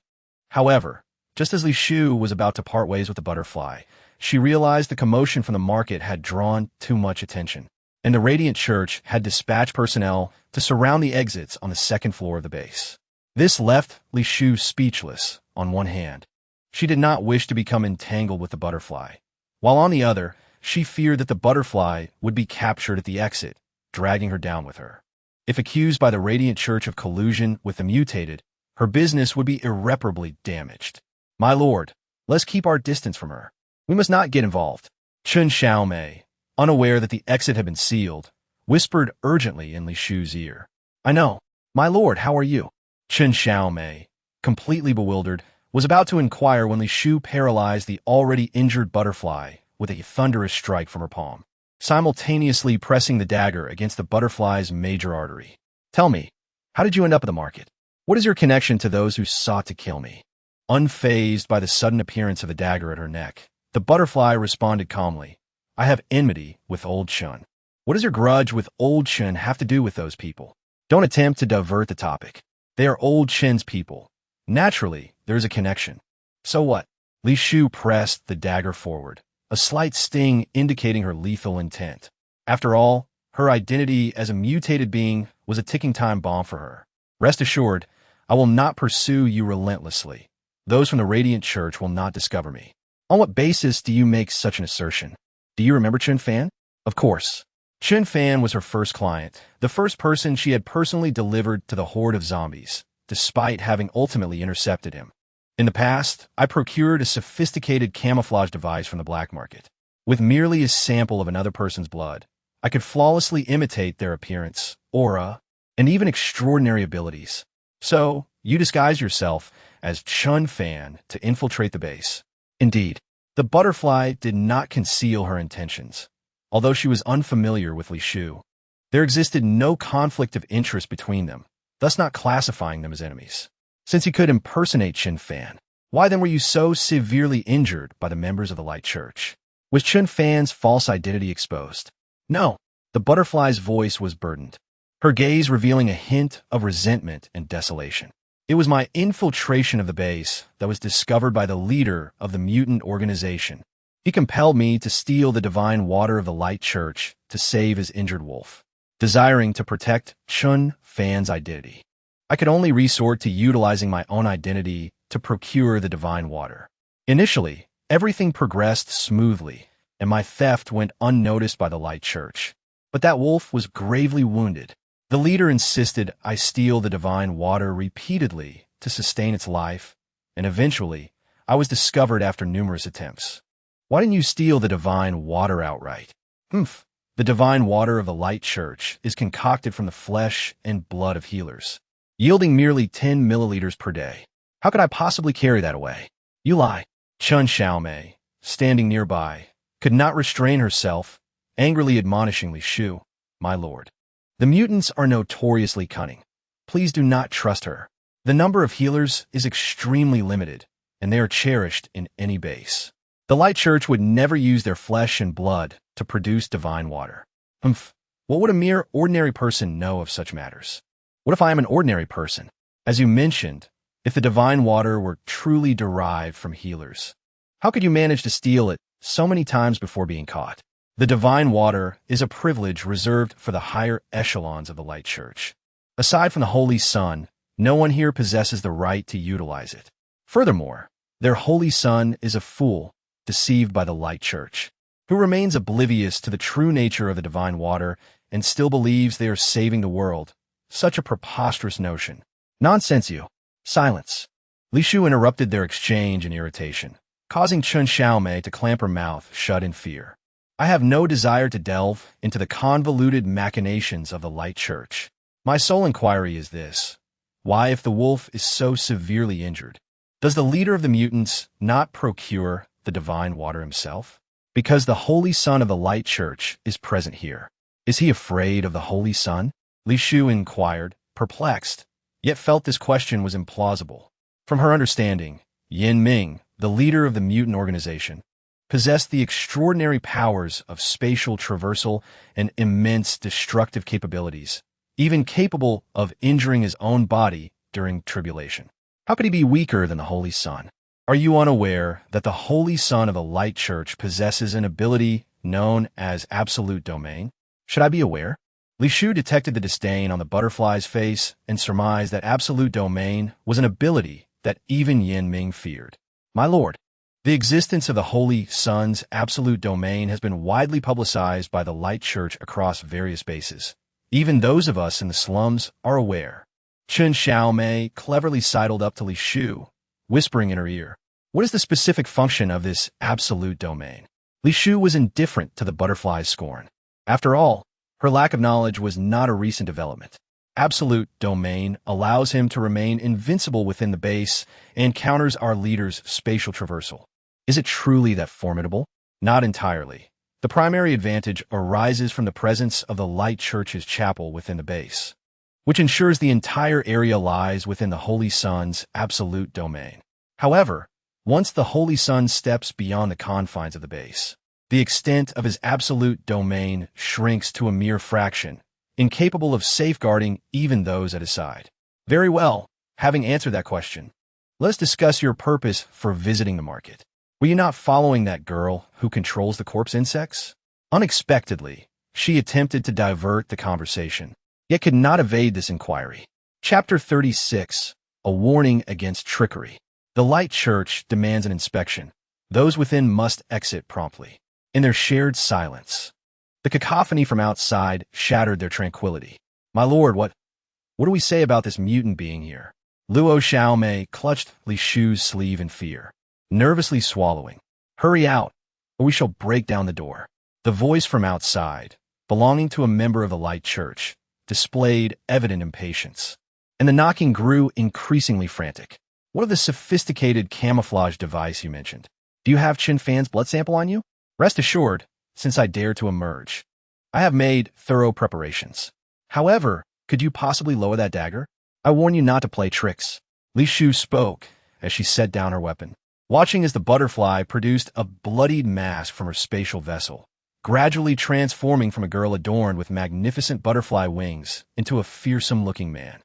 However, just as Li Shu was about to part ways with the butterfly, she realized the commotion from the market had drawn too much attention, and the Radiant Church had dispatched personnel to surround the exits on the second floor of the base. This left Li Shu speechless. On one hand, she did not wish to become entangled with the butterfly, while on the other, she feared that the butterfly would be captured at the exit, dragging her down with her. If accused by the Radiant Church of collusion with the mutated, her business would be irreparably damaged. My lord, let's keep our distance from her. We must not get involved. Chen Xiaomei, unaware that the exit had been sealed, whispered urgently in Li Shu's ear. I know. My lord, how are you? Chen Xiaomei, completely bewildered, was about to inquire when Li Shu paralyzed the already injured butterfly with a thunderous strike from her palm, simultaneously pressing the dagger against the butterfly's major artery. Tell me, How did you end up at the market? What is your connection to those who sought to kill me? Unfazed by the sudden appearance of the dagger at her neck, the butterfly responded calmly, I have enmity with Old Chun. What does your grudge with Old Chun have to do with those people? Don't attempt to divert the topic. They are Old Chun's people. Naturally, there is a connection. So what? Li Shu pressed the dagger forward, a slight sting indicating her lethal intent. After all, her identity as a mutated being was a ticking time bomb for her. Rest assured, I will not pursue you relentlessly. Those from the Radiant Church will not discover me. On what basis do you make such an assertion? Do you remember Chun Fan? Of course. Chun Fan was her first client, the first person she had personally delivered to the horde of zombies, despite having ultimately intercepted him. In the past, I procured a sophisticated camouflage device from the black market. With merely a sample of another person's blood, I could flawlessly imitate their appearance, aura, and even extraordinary abilities. So, you disguised yourself as Chun Fan to infiltrate the base. Indeed, the butterfly did not conceal her intentions. Although she was unfamiliar with Li Shu, there existed no conflict of interest between them, thus not classifying them as enemies. Since he could impersonate Chun Fan, why then were you so severely injured by the members of the Light Church? Was Chun Fan's false identity exposed? No, the butterfly's voice was burdened, her gaze revealing a hint of resentment and desolation. It was my infiltration of the base that was discovered by the leader of the mutant organization. He compelled me to steal the divine water of the Light Church to save his injured wolf, desiring to protect Chun Fan's identity. I could only resort to utilizing my own identity to procure the divine water. Initially, everything progressed smoothly, and my theft went unnoticed by the Light Church. But that wolf was gravely wounded. The leader insisted I steal the divine water repeatedly to sustain its life, and eventually, I was discovered after numerous attempts. Why didn't you steal the divine water outright? The divine water of the Light Church is concocted from the flesh and blood of healers, yielding merely 10 milliliters per day. How could I possibly carry that away? You lie. Chun Xiaomei, standing nearby, could not restrain herself, angrily admonishing Li Shu, my lord. The mutants are notoriously cunning. Please do not trust her. The number of healers is extremely limited, and they are cherished in any base. The Light Church would never use their flesh and blood to produce divine water. What would a mere ordinary person know of such matters? What if I am an ordinary person? As you mentioned, if the divine water were truly derived from healers, how could you manage to steal it so many times before being caught? The divine water is a privilege reserved for the higher echelons of the Light Church. Aside from the Holy Son, no one here possesses the right to utilize it. Furthermore, their Holy Son is a fool, deceived by the Light Church, who remains oblivious to the true nature of the divine water and still believes they are saving the world. Such a preposterous notion. Nonsense, you. Silence. Li Shu interrupted their exchange in irritation, causing Chun Xiaomei to clamp her mouth shut in fear. I have no desire to delve into the convoluted machinations of the Light Church. My sole inquiry is this. Why, if the wolf is so severely injured, does the leader of the mutants not procure the divine water himself? Because the Holy Son of the Light Church is present here. Is he afraid of the Holy Son? Li Shu inquired, perplexed, yet felt this question was implausible. From her understanding, Yin Ming, the leader of the mutant organization, possessed the extraordinary powers of spatial traversal and immense destructive capabilities, even capable of injuring his own body during tribulation. How could he be weaker than the Holy Son? Are you unaware that the Holy Son of the Light Church possesses an ability known as absolute domain? Should I be aware? Li Shu detected the disdain on the butterfly's face and surmised that absolute domain was an ability that even Yin Ming feared. My lord, the existence of the Holy Son's absolute domain has been widely publicized by the Light Church across various bases. Even those of us in the slums are aware. Chun Xiaomei cleverly sidled up to Li Shu, whispering in her ear, what is the specific function of this absolute domain? Li Shu was indifferent to the butterfly's scorn. After all, her lack of knowledge was not a recent development. Absolute domain allows him to remain invincible within the base and counters our leader's spatial traversal. Is it truly that formidable? Not entirely. The primary advantage arises from the presence of the Light Church's chapel within the base. which ensures the entire area lies within the Holy Sun's absolute domain. However, once the Holy Sun steps beyond the confines of the base, the extent of his absolute domain shrinks to a mere fraction, incapable of safeguarding even those at his side. Very well, having answered that question, let's discuss your purpose for visiting the market. Were you not following that girl who controls the corpse insects? Unexpectedly, she attempted to divert the conversation, yet could not evade this inquiry. Chapter 36, A Warning Against Trickery. The Light Church demands an inspection. Those within must exit promptly. In their shared silence, the cacophony from outside shattered their tranquility. My lord, what do we say about this mutant being here? Li Shufei clutched Li Shu's sleeve in fear, nervously swallowing. Hurry out, or we shall break down the door. The voice from outside, belonging to a member of the Light Church, displayed evident impatience, and the knocking grew increasingly frantic. What of the sophisticated camouflage device you mentioned? Do you have Qin Fan's blood sample on you? Rest assured, since I dare to emerge, I have made thorough preparations. However, could you possibly lower that dagger? I warn you not to play tricks. Li Shu spoke as she set down her weapon, watching as the butterfly produced a bloodied mask from her spatial vessel, gradually transforming from a girl adorned with magnificent butterfly wings into a fearsome-looking man.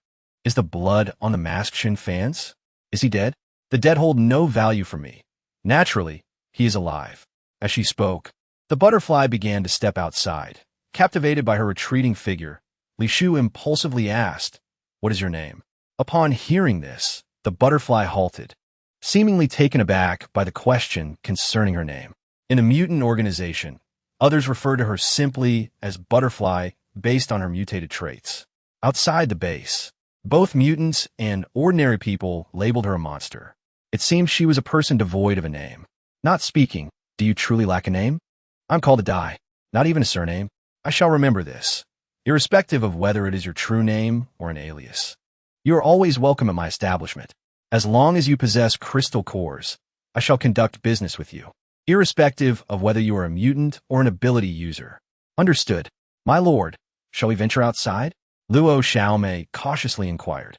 Is the blood on the mask Qin Fan's? Is he dead? The dead hold no value for me. Naturally, he is alive. As she spoke, the butterfly began to step outside. Captivated by her retreating figure, Li Shu impulsively asked, "What is your name?" Upon hearing this, the butterfly halted, seemingly taken aback by the question concerning her name. In a mutant organization, others refer to her simply as Butterfly based on her mutated traits. Outside the base, both mutants and ordinary people labeled her a monster. It seemed she was a person devoid of a name. Not speaking, do you truly lack a name? I'm called a Dai, not even a surname. I shall remember this, irrespective of whether it is your true name or an alias. You are always welcome at my establishment. As long as you possess crystal cores, I shall conduct business with you, irrespective of whether you are a mutant or an ability user. Understood. My lord, shall we venture outside? Li Shufei cautiously inquired,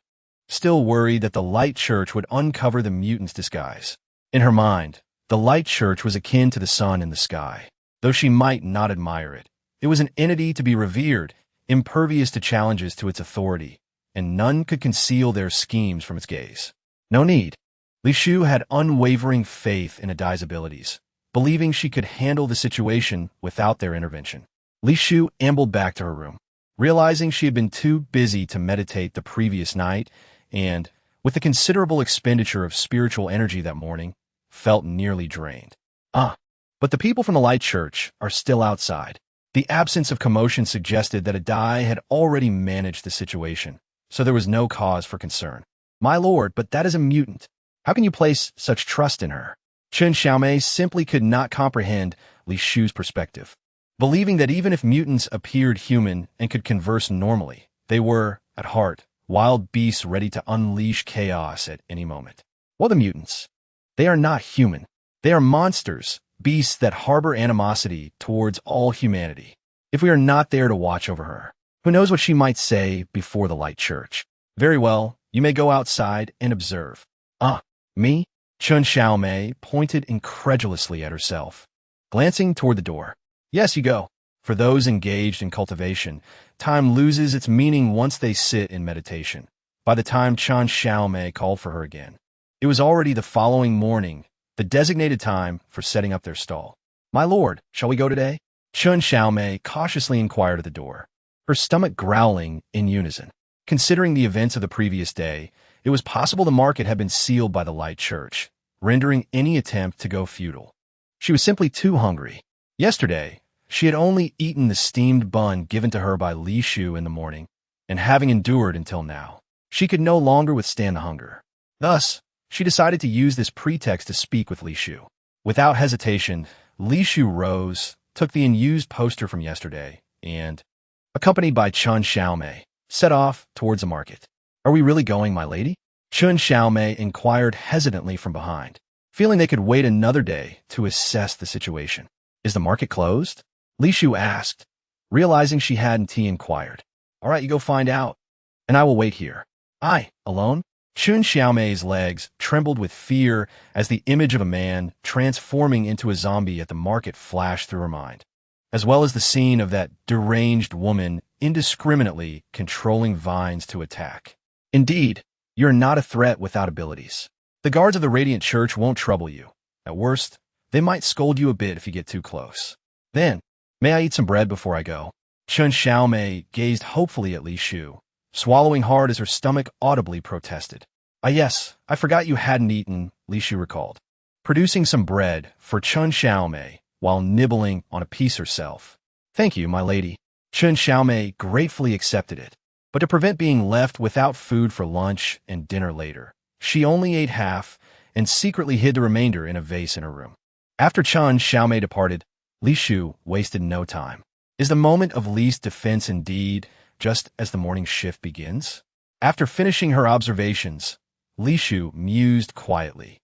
still worried that the Light Church would uncover the mutant's disguise. In her mind, the Light Church was akin to the sun in the sky. Though she might not admire it, it was an entity to be revered, impervious to challenges to its authority, and none could conceal their schemes from its gaze. No need. Li Shu had unwavering faith in Adai's abilities, believing she could handle the situation without their intervention. Li Shu ambled back to her room, realizing she had been too busy to meditate the previous night and, with the considerable expenditure of spiritual energy that morning, felt nearly drained. But the people from the Light Church are still outside. The absence of commotion suggested that Adai had already managed the situation, so there was no cause for concern. My lord, but that is a mutant. How can you place such trust in her? Qin Xiaomei simply could not comprehend Li Shu's perspective, believing that even if mutants appeared human and could converse normally, they were, at heart, wild beasts ready to unleash chaos at any moment. Well, the mutants. They are not human. They are monsters, beasts that harbor animosity towards all humanity. If we are not there to watch over her, who knows what she might say before the Light Church? Very well, you may go outside and observe. Me? Qin Xiaomei pointed incredulously at herself, glancing toward the door. Yes, you go. For those engaged in cultivation, time loses its meaning once they sit in meditation. By the time Qin Xiaomei called for her again, it was already the following morning, the designated time for setting up their stall. My lord, shall we go today? Qin Xiaomei cautiously inquired at the door, her stomach growling in unison. Considering the events of the previous day, it was possible the market had been sealed by the Light Church, rendering any attempt to go futile. She was simply too hungry. Yesterday, she had only eaten the steamed bun given to her by Li Shu in the morning, and having endured until now, she could no longer withstand the hunger. Thus, she decided to use this pretext to speak with Li Shu. Without hesitation, Li Shu rose, took the unused poster from yesterday, and, accompanied by Qin Xiaomei, set off towards the market. Are we really going, my lady? Qin Xiaomei inquired hesitantly from behind, feeling they could wait another day to assess the situation. Is the market closed? Li Shu asked, realizing she hadn't inquired. All right, you go find out. and I will wait here. I, alone? Chun Xiaomei's legs trembled with fear as the image of a man transforming into a zombie at the market flashed through her mind, as well as the scene of that deranged woman indiscriminately controlling vines to attack. Indeed, you're not a threat without abilities. The guards of the Radiant Church won't trouble you. At worst, they might scold you a bit if you get too close. Then, may I eat some bread before I go? Chun Xiaomei gazed hopefully at Li Shu, swallowing hard as her stomach audibly protested. Ah yes, I forgot you hadn't eaten, Li Shu recalled, producing some bread for Chun Xiaomei while nibbling on a piece herself. Thank you, my lady. Chun Xiaomei gratefully accepted it, but to prevent being left without food for lunch and dinner later, she only ate half and secretly hid the remainder in a vase in her room. After Chun Xiaomei departed, Li Shu wasted no time. Is the moment of least defense indeed, just as the morning shift begins? After finishing her observations, Li Shu mused quietly,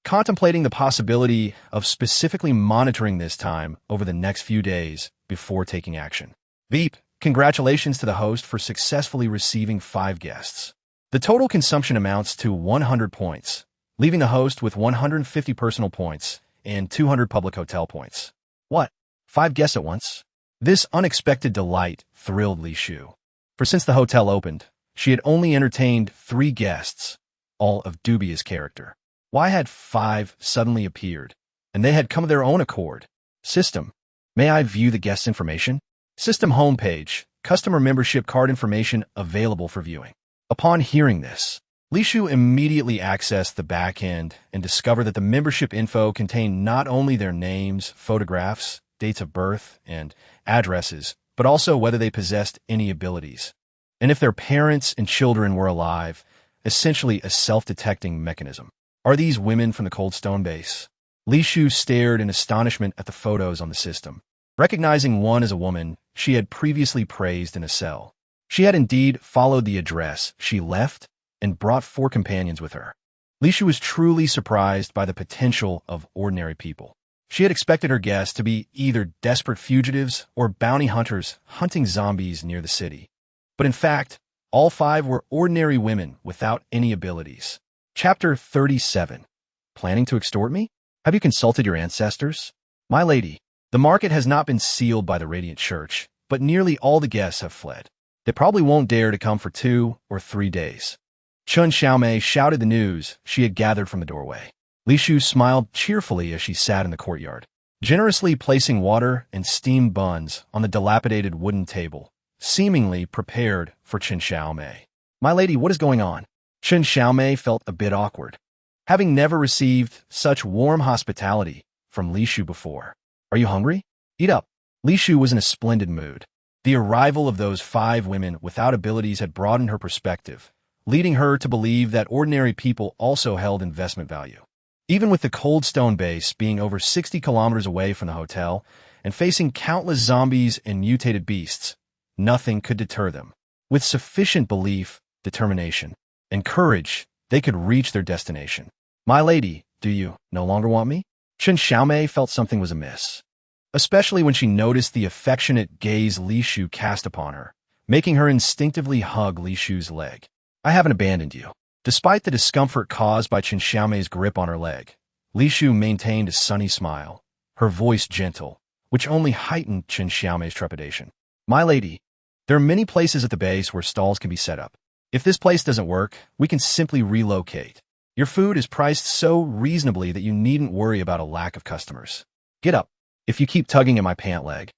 contemplating the possibility of specifically monitoring this time over the next few days before taking action. Veep, congratulations to the host for successfully receiving 5 guests. The total consumption amounts to 100 points, leaving the host with 150 personal points and 200 public hotel points. What? 5 guests at once? This unexpected delight thrilled Li Shu, for since the hotel opened, she had only entertained 3 guests, all of dubious character. Why had 5 suddenly appeared, and they had come of their own accord? System. May I view the guest's information? System homepage. Customer membership card information available for viewing. Upon hearing this, Li Shu immediately accessed the back end and discovered that the membership info contained not only their names, photographs, dates of birth, and addresses, but also whether they possessed any abilities, and if their parents and children were alive, essentially a self-detecting mechanism. Are these women from the Cold Stone base? Li Shu stared in astonishment at the photos on the system. Recognizing one as a woman she had previously praised in a cell, she had indeed followed the address she left and brought 4 companions with her. Li Shu was truly surprised by the potential of ordinary people. She had expected her guests to be either desperate fugitives or bounty hunters hunting zombies near the city. But in fact, all 5 were ordinary women without any abilities. Chapter 37. Planning to extort me? Have you consulted your ancestors? My lady, the market has not been sealed by the Radiant Church, but nearly all the guests have fled. They probably won't dare to come for 2 or 3 days. Chun Xiaomei shouted the news she had gathered from the doorway. Li Shu smiled cheerfully as she sat in the courtyard, generously placing water and steamed buns on the dilapidated wooden table, seemingly prepared for Chun Xiaomei. My lady, what is going on? Chun Xiaomei felt a bit awkward, having never received such warm hospitality from Li Shu before. Are you hungry? Eat up. Li Shu was in a splendid mood. The arrival of those 5 women without abilities had broadened her perspective, leading her to believe that ordinary people also held investment value. Even with the Cold Stone base being over 60 kilometers away from the hotel and facing countless zombies and mutated beasts, nothing could deter them. With sufficient belief, determination, and courage, they could reach their destination. My lady, do you no longer want me? Chun Xiaomei felt something was amiss, especially when she noticed the affectionate gaze Li Shu cast upon her, making her instinctively hug Li Shu's leg. I haven't abandoned you. Despite the discomfort caused by Chun Xiaomei's grip on her leg, Li Shu maintained a sunny smile, her voice gentle, which only heightened Chun Xiaomei's trepidation. My lady, there are many places at the base where stalls can be set up. If this place doesn't work, we can simply relocate. Your food is priced so reasonably that you needn't worry about a lack of customers. Get up. If you keep tugging at my pant leg,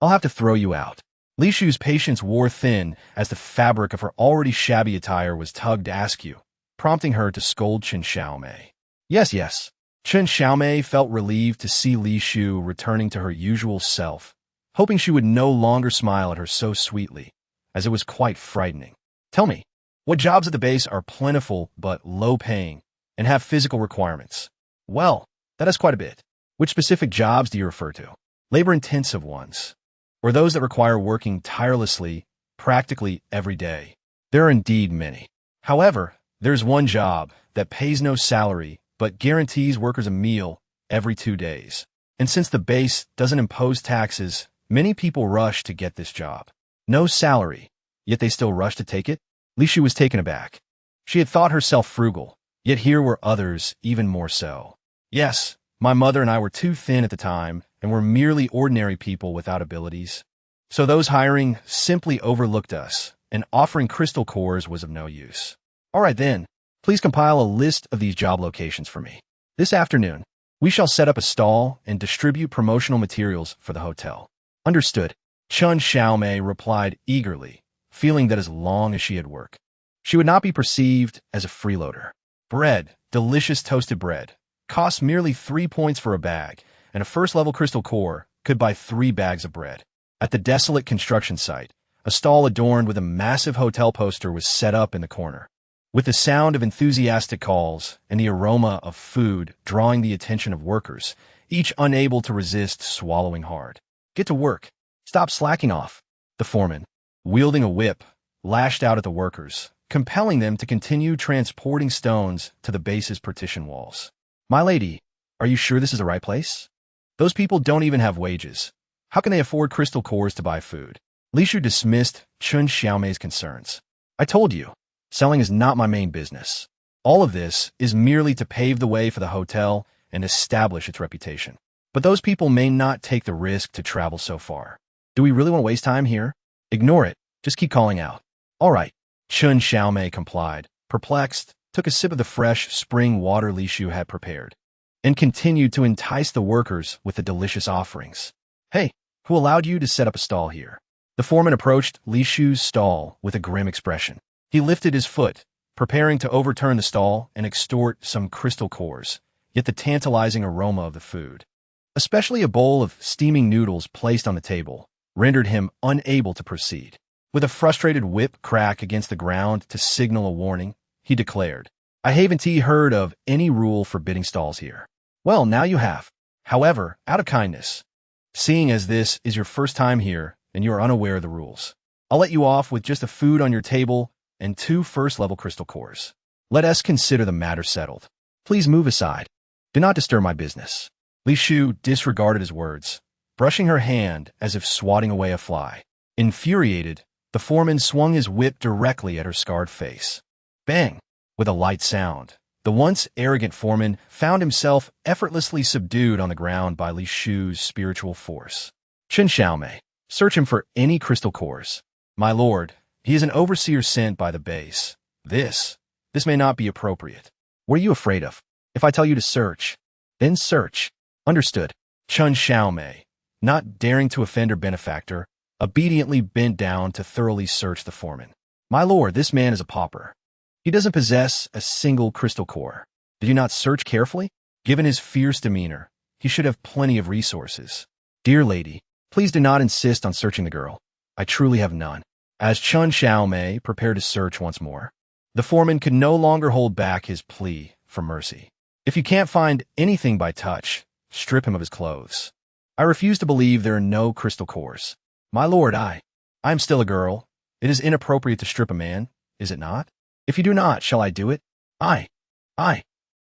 I'll have to throw you out. Li Shu's patience wore thin as the fabric of her already shabby attire was tugged askew, prompting her to scold Chun Xiaomei. Yes. Chun Xiaomei felt relieved to see Li Shu returning to her usual self, hoping she would no longer smile at her so sweetly, as it was quite frightening. Tell me, what jobs at the base are plentiful but low-paying and have physical requirements? Well, that is quite a bit. Which specific jobs do you refer to? Labor-intensive ones, or those that require working tirelessly, practically every day? There are indeed many. However, there's one job that pays no salary but guarantees workers a meal every 2 days. And since the base doesn't impose taxes, many people rush to get this job. No salary, yet they still rush to take it? Li Shu was taken aback. She had thought herself frugal, yet here were others even more so. Yes, my mother and I were too thin at the time and were merely ordinary people without abilities. So those hiring simply overlooked us, and offering crystal cores was of no use. All right then, please compile a list of these job locations for me. This afternoon, we shall set up a stall and distribute promotional materials for the hotel. Understood. Chun Xiaomei replied eagerly, feeling that as long as she had work, she would not be perceived as a freeloader. Bread, delicious toasted bread, costs merely 3 points for a bag, and a first-level crystal core could buy 3 bags of bread. At the desolate construction site, a stall adorned with a massive hotel poster was set up in the corner. With the sound of enthusiastic calls and the aroma of food drawing the attention of workers, each unable to resist swallowing hard. Get to work. Stop slacking off. The foreman, wielding a whip, lashed out at the workers, compelling them to continue transporting stones to the base's partition walls. My lady, are you sure this is the right place? Those people don't even have wages. How can they afford crystal cores to buy food? Li Shu dismissed Chun Xiaomei's concerns. I told you, selling is not my main business. All of this is merely to pave the way for the hotel and establish its reputation. But those people may not take the risk to travel so far. Do we really want to waste time here? Ignore it. Just keep calling out. All right. Chun Xiaomei complied, perplexed, took a sip of the fresh spring water Li Shu had prepared, and continued to entice the workers with the delicious offerings. Hey, who allowed you to set up a stall here? The foreman approached Li Shu's stall with a grim expression. He lifted his foot, preparing to overturn the stall and extort some crystal cores, yet the tantalizing aroma of the food, especially a bowl of steaming noodles placed on the table, rendered him unable to proceed. With a frustrated whip crack against the ground to signal a warning, he declared, I haven't heard of any rule forbidding stalls here. Well, now you have. However, out of kindness, seeing as this is your first time here and you are unaware of the rules, I'll let you off with just the food on your table and 2 first-level crystal cores. Let us consider the matter settled. Please move aside. Do not disturb my business. Li Shu disregarded his words, brushing her hand as if swatting away a fly. Infuriated, the foreman swung his whip directly at her scarred face. Bang! With a light sound, the once arrogant foreman found himself effortlessly subdued on the ground by Li Shu's spiritual force. Chun Xiaomei, search him for any crystal cores. My lord, he is an overseer sent by the base. This may not be appropriate. What are you afraid of? If I tell you to search, then search. Understood. Chun Xiaomei, not daring to offend her benefactor, obediently bent down to thoroughly search the foreman. My lord, this man is a pauper. He doesn't possess a single crystal core. Did you not search carefully? Given his fierce demeanor, he should have plenty of resources. Dear lady, please do not insist on searching the girl. I truly have none. As Chun Xiaomei prepared to search once more, the foreman could no longer hold back his plea for mercy. If you can't find anything by touch, strip him of his clothes. I refuse to believe there are no crystal cores. My lord, I am still a girl. It is inappropriate to strip a man, is it not? If you do not, shall I do it? I.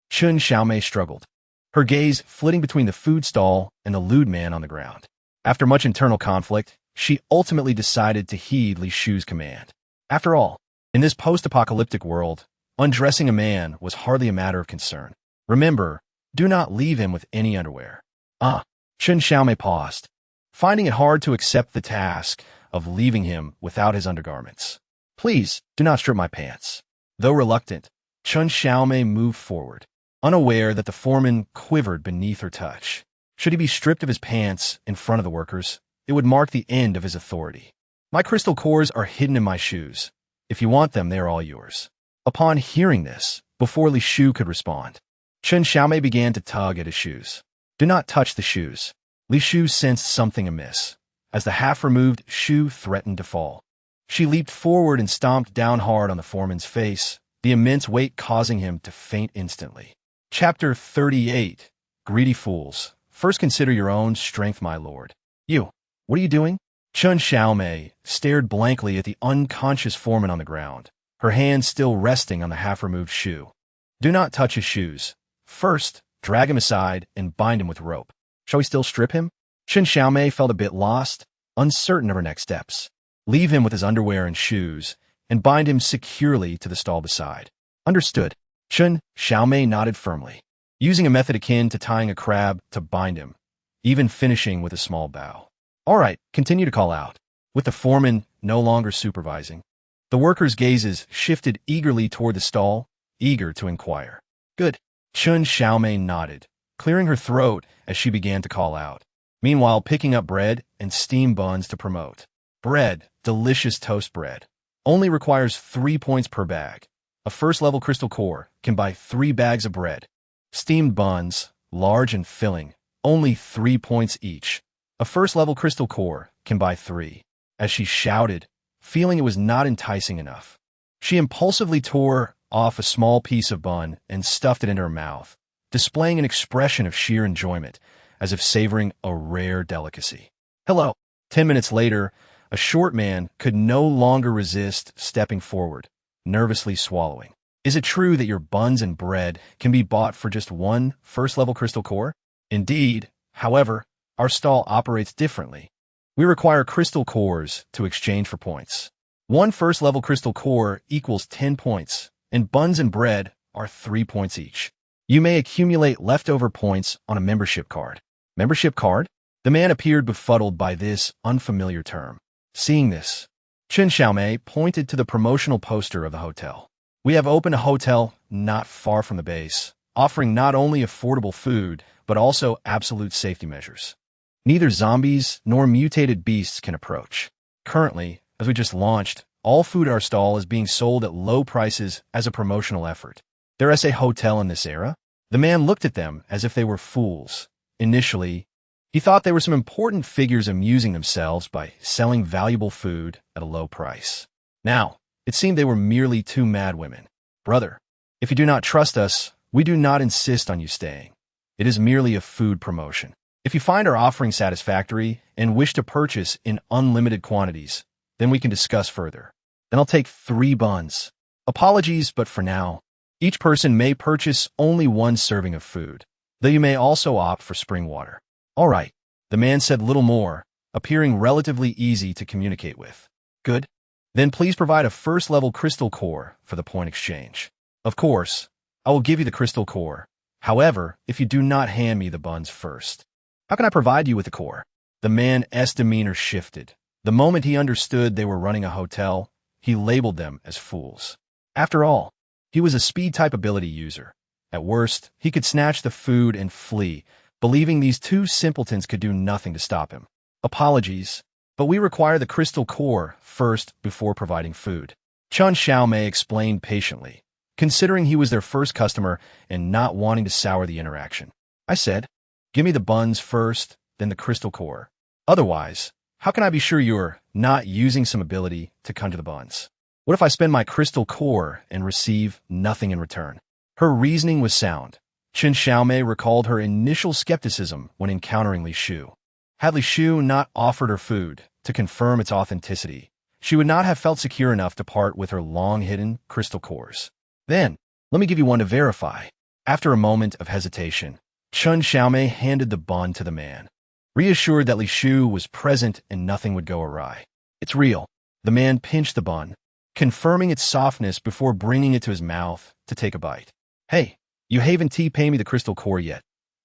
Chun Xiaomei struggled, her gaze flitting between the food stall and the lewd man on the ground. After much internal conflict, she ultimately decided to heed Li Shu's command. After all, in this post-apocalyptic world, undressing a man was hardly a matter of concern. Remember, do not leave him with any underwear. Chun Xiaomei paused, finding it hard to accept the task of leaving him without his undergarments. Please, do not strip my pants. Though reluctant, Chun Xiaomei moved forward, unaware that the foreman quivered beneath her touch. Should he be stripped of his pants in front of the workers, it would mark the end of his authority. My crystal cores are hidden in my shoes. If you want them, they are all yours. Upon hearing this, before Li Shu could respond, Chun Xiaomei began to tug at his shoes. Do not touch the shoes. Li Shu sensed something amiss, as the half-removed shoe threatened to fall. She leaped forward and stomped down hard on the foreman's face, the immense weight causing him to faint instantly. Chapter 38. Greedy Fools. First consider your own strength, my lord. You, what are you doing? Chun Xiaomei stared blankly at the unconscious foreman on the ground, her hand still resting on the half-removed shoe. Do not touch his shoes. First, drag him aside and bind him with rope. Shall we still strip him? Chun Xiaomei felt a bit lost, uncertain of her next steps. Leave him with his underwear and shoes, and bind him securely to the stall beside. Understood. Chen Xiaomei nodded firmly, using a method akin to tying a crab to bind him, even finishing with a small bow. All right, continue to call out. With the foreman no longer supervising, the workers' gazes shifted eagerly toward the stall, eager to inquire. Good. Chen Xiaomei nodded, clearing her throat as she began to call out, meanwhile picking up bread and steamed buns to promote. Bread, delicious toast bread, only requires 3 points per bag. A first-level crystal core can buy 3 bags of bread. Steamed buns, large and filling, only 3 points each. A first-level crystal core can buy 3. As she shouted, feeling it was not enticing enough, she impulsively tore off a small piece of bun and stuffed it into her mouth, displaying an expression of sheer enjoyment, as if savoring a rare delicacy. Hello. 10 minutes later, a short man could no longer resist stepping forward, nervously swallowing. Is it true that your buns and bread can be bought for just 1 first-level crystal core? Indeed. However, our stall operates differently. We require crystal cores to exchange for points. 1 first-level crystal core equals 10 points, and buns and bread are 3 points each. You may accumulate leftover points on a membership card. Membership card? The man appeared befuddled by this unfamiliar term. Seeing this, Chen Xiaomei pointed to the promotional poster of the hotel. We have opened a hotel not far from the base, offering not only affordable food, but also absolute safety measures. Neither zombies nor mutated beasts can approach. Currently, as we just launched, all food at our stall is being sold at low prices as a promotional effort. There is a hotel in this era? The man looked at them as if they were fools. Initially, he thought they were some important figures amusing themselves by selling valuable food at a low price. Now, it seemed they were merely 2 mad women. Brother, if you do not trust us, we do not insist on you staying. It is merely a food promotion. If you find our offering satisfactory and wish to purchase in unlimited quantities, then we can discuss further. Then I'll take 3 buns. Apologies, but for now, each person may purchase only 1 serving of food, though you may also opt for spring water. All right, the man said little more, appearing relatively easy to communicate with. Good. Then please provide a first-level crystal core for the point exchange. Of course, I will give you the crystal core. However, if you do not hand me the buns first. How can I provide you with the core? The man's demeanor shifted. The moment he understood they were running a hotel, he labeled them as fools. After all, he was a speed-type ability user. At worst, he could snatch the food and flee, believing these 2 simpletons could do nothing to stop him. Apologies, but we require the crystal core first before providing food. Chen Xiaomei explained patiently, considering he was their first customer and not wanting to sour the interaction. I said, give me the buns first, then the crystal core. Otherwise, how can I be sure you're not using some ability to conjure the buns? What if I spend my crystal core and receive nothing in return? Her reasoning was sound. Chen Xiaomei recalled her initial skepticism when encountering Li Shu. Had Li Shu not offered her food to confirm its authenticity, she would not have felt secure enough to part with her long-hidden crystal cores. Then, let me give you one to verify. After a moment of hesitation, Chen Xiaomei handed the bun to the man, reassured that Li Shu was present and nothing would go awry. It's real. The man pinched the bun, confirming its softness before bringing it to his mouth to take a bite. Hey, you haven't pay me the crystal core yet.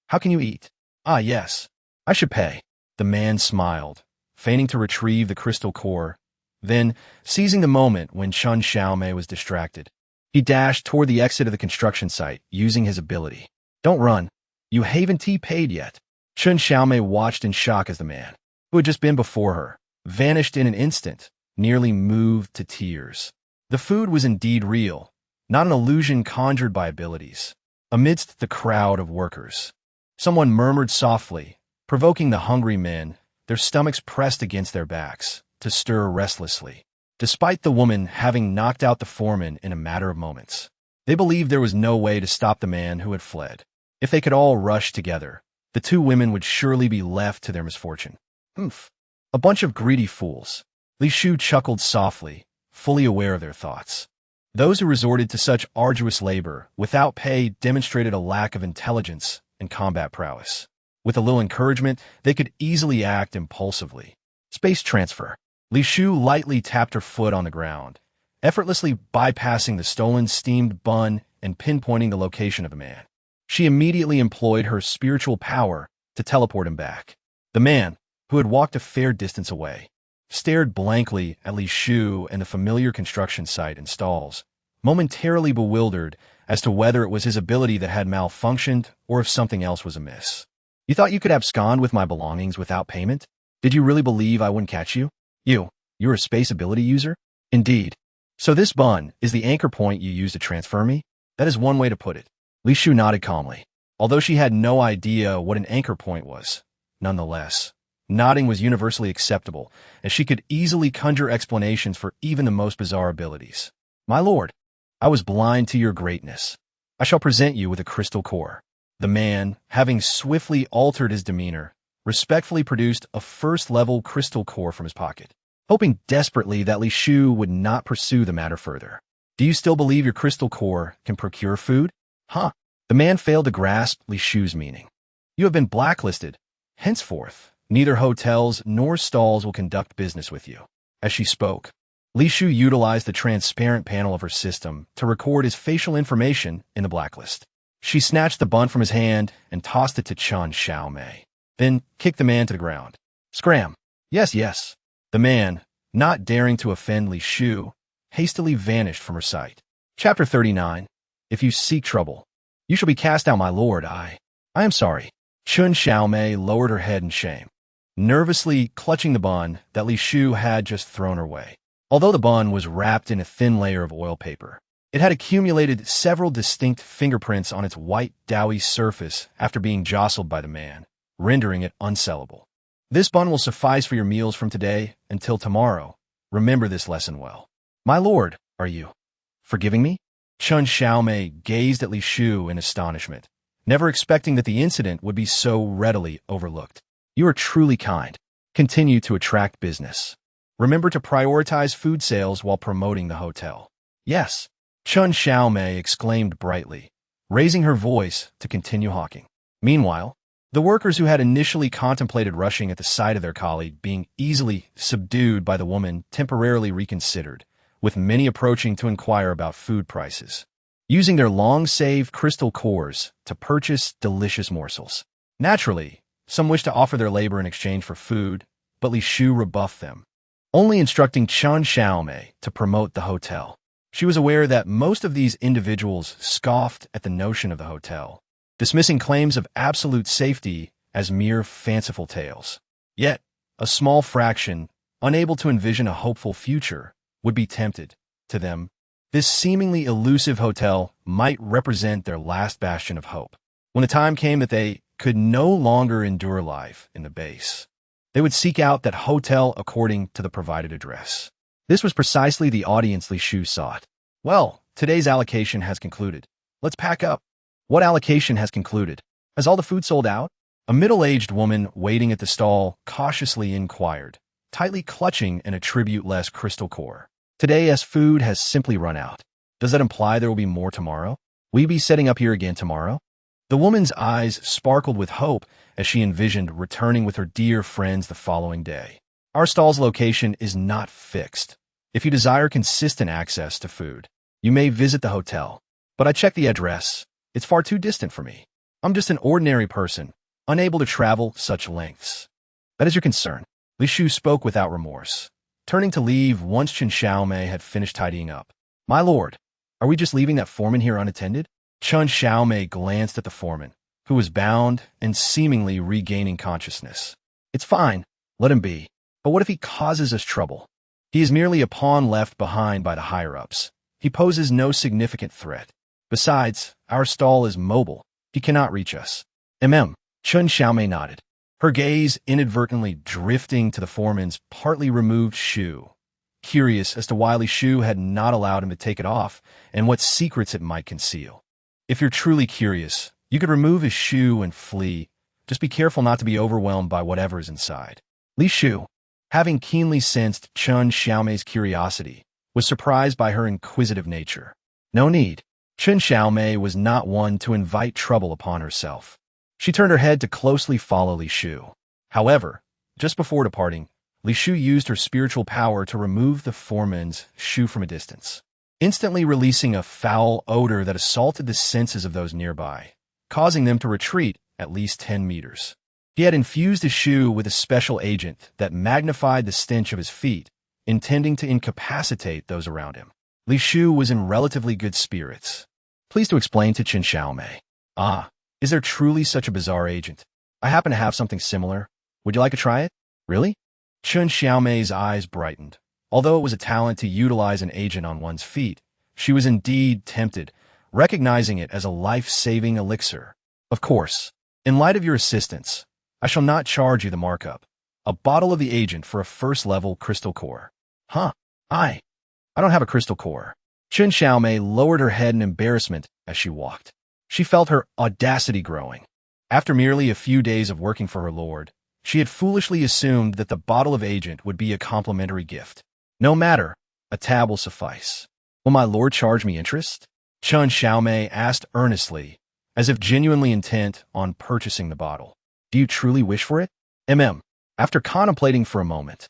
How can you eat? Ah, yes. I should pay. The man smiled, feigning to retrieve the crystal core. Then, seizing the moment when Chen Xiaomei was distracted, he dashed toward the exit of the construction site, using his ability. Don't run. You haven't paid yet. Chen Xiaomei watched in shock as the man, who had just been before her, vanished in an instant, nearly moved to tears. The food was indeed real, not an illusion conjured by abilities. Amidst the crowd of workers, someone murmured softly, provoking the hungry men, their stomachs pressed against their backs, to stir restlessly. Despite the woman having knocked out the foreman in a matter of moments, they believed there was no way to stop the man who had fled. If they could all rush together, the 2 women would surely be left to their misfortune. Oomph. A bunch of greedy fools. Li Shu chuckled softly, fully aware of their thoughts. Those who resorted to such arduous labor without pay demonstrated a lack of intelligence and combat prowess. With a little encouragement, they could easily act impulsively. Space transfer. Li Shu lightly tapped her foot on the ground, effortlessly bypassing the stolen steamed bun and pinpointing the location of the man. She immediately employed her spiritual power to teleport him back. The man, who had walked a fair distance away, stared blankly at Li Shu and the familiar construction site and stalls, momentarily bewildered as to whether it was his ability that had malfunctioned or if something else was amiss. You thought you could abscond with my belongings without payment? Did you really believe I wouldn't catch you? You're a space ability user? Indeed. So this bun is the anchor point you use to transfer me? That is one way to put it. Li Shu nodded calmly, although she had no idea what an anchor point was. Nonetheless, nodding was universally acceptable, as she could easily conjure explanations for even the most bizarre abilities. My lord, I was blind to your greatness. I shall present you with a crystal core. The man, having swiftly altered his demeanor, respectfully produced a first-level crystal core from his pocket, hoping desperately that Li Shu would not pursue the matter further. Do you still believe your crystal core can procure food? Huh? The man failed to grasp Li Shu's meaning. You have been blacklisted. Henceforth, neither hotels nor stalls will conduct business with you. As she spoke, Li Shu utilized the transparent panel of her system to record his facial information in the blacklist. She snatched the bun from his hand and tossed it to Chen Xiaomei, then kicked the man to the ground. Scram! Yes. The man, not daring to offend Li Shu, hastily vanished from her sight. Chapter 39. If you seek trouble, you shall be cast out, my lord. I am sorry. Chen Xiaomei lowered her head in shame, nervously clutching the bun that Li Shu had just thrown her way. Although the bun was wrapped in a thin layer of oil paper, it had accumulated several distinct fingerprints on its white, doughy surface after being jostled by the man, rendering it unsellable. This bun will suffice for your meals from today until tomorrow. Remember this lesson well. My lord, are you forgiving me? Chen Xiaomei gazed at Li Shu in astonishment, never expecting that the incident would be so readily overlooked. You are truly kind. Continue to attract business. Remember to prioritize food sales while promoting the hotel. Yes, Chen Xiaomei exclaimed brightly, raising her voice to continue hawking. Meanwhile, the workers who had initially contemplated rushing at the sight of their colleague being easily subdued by the woman temporarily reconsidered, with many approaching to inquire about food prices, using their long-saved crystal cores to purchase delicious morsels. Naturally, some wished to offer their labor in exchange for food, but Li Shu rebuffed them, only instructing Chen Xiaomei to promote the hotel. She was aware that most of these individuals scoffed at the notion of the hotel, dismissing claims of absolute safety as mere fanciful tales. Yet, a small fraction, unable to envision a hopeful future, would be tempted. To them, this seemingly elusive hotel might represent their last bastion of hope. When the time came that they could no longer endure life in the base, they would seek out that hotel according to the provided address. This was precisely the audience Li Shu sought. Well, today's allocation has concluded. Let's pack up. What allocation has concluded? Has all the food sold out? A middle-aged woman waiting at the stall cautiously inquired, tightly clutching an attribute-less crystal core. Today's food has simply run out. Does that imply there will be more tomorrow? Will you be setting up here again tomorrow? The woman's eyes sparkled with hope as she envisioned returning with her dear friends the following day. Our stall's location is not fixed. If you desire consistent access to food, you may visit the hotel. But I checked the address. It's far too distant for me. I'm just an ordinary person, unable to travel such lengths. That is your concern. Li Shu spoke without remorse, turning to leave once Chen Xiaomei had finished tidying up. My lord, are we just leaving that foreman here unattended? Chen Xiaomei glanced at the foreman, who was bound and seemingly regaining consciousness. It's fine. Let him be. But what if he causes us trouble? He is merely a pawn left behind by the higher-ups. He poses no significant threat. Besides, our stall is mobile. He cannot reach us. Chen Xiaomei nodded, her gaze inadvertently drifting to the foreman's partly removed shoe, curious as to why Li Shu had not allowed him to take it off and what secrets it might conceal. If you're truly curious, you could remove his shoe and flee. Just be careful not to be overwhelmed by whatever is inside. Li Shu, having keenly sensed Chen Xiaomei's curiosity, was surprised by her inquisitive nature. No need. Chen Xiaomei was not one to invite trouble upon herself. She turned her head to closely follow Li Shu. However, just before departing, Li Shu used her spiritual power to remove the foreman's shoe from a distance, instantly releasing a foul odor that assaulted the senses of those nearby, causing them to retreat at least 10 meters. He had infused his shoe with a special agent that magnified the stench of his feet, intending to incapacitate those around him. Li Shu was in relatively good spirits. Pleased to explain to Chen Xiaomei. Ah, is there truly such a bizarre agent? I happen to have something similar. Would you like to try it? Really? Chen Xiaomei's eyes brightened. Although it was a talent to utilize an agent on one's feet, she was indeed tempted, recognizing it as a life-saving elixir. Of course, in light of your assistance, I shall not charge you the markup. A bottle of the agent for a first-level crystal core. Huh? I don't have a crystal core. Chen Xiaomei lowered her head in embarrassment as she walked. She felt her audacity growing. After merely a few days of working for her lord, she had foolishly assumed that the bottle of agent would be a complimentary gift. No matter, a tab will suffice. Will my lord charge me interest? Chen Xiaomei asked earnestly, as if genuinely intent on purchasing the bottle. Do you truly wish for it? After contemplating for a moment,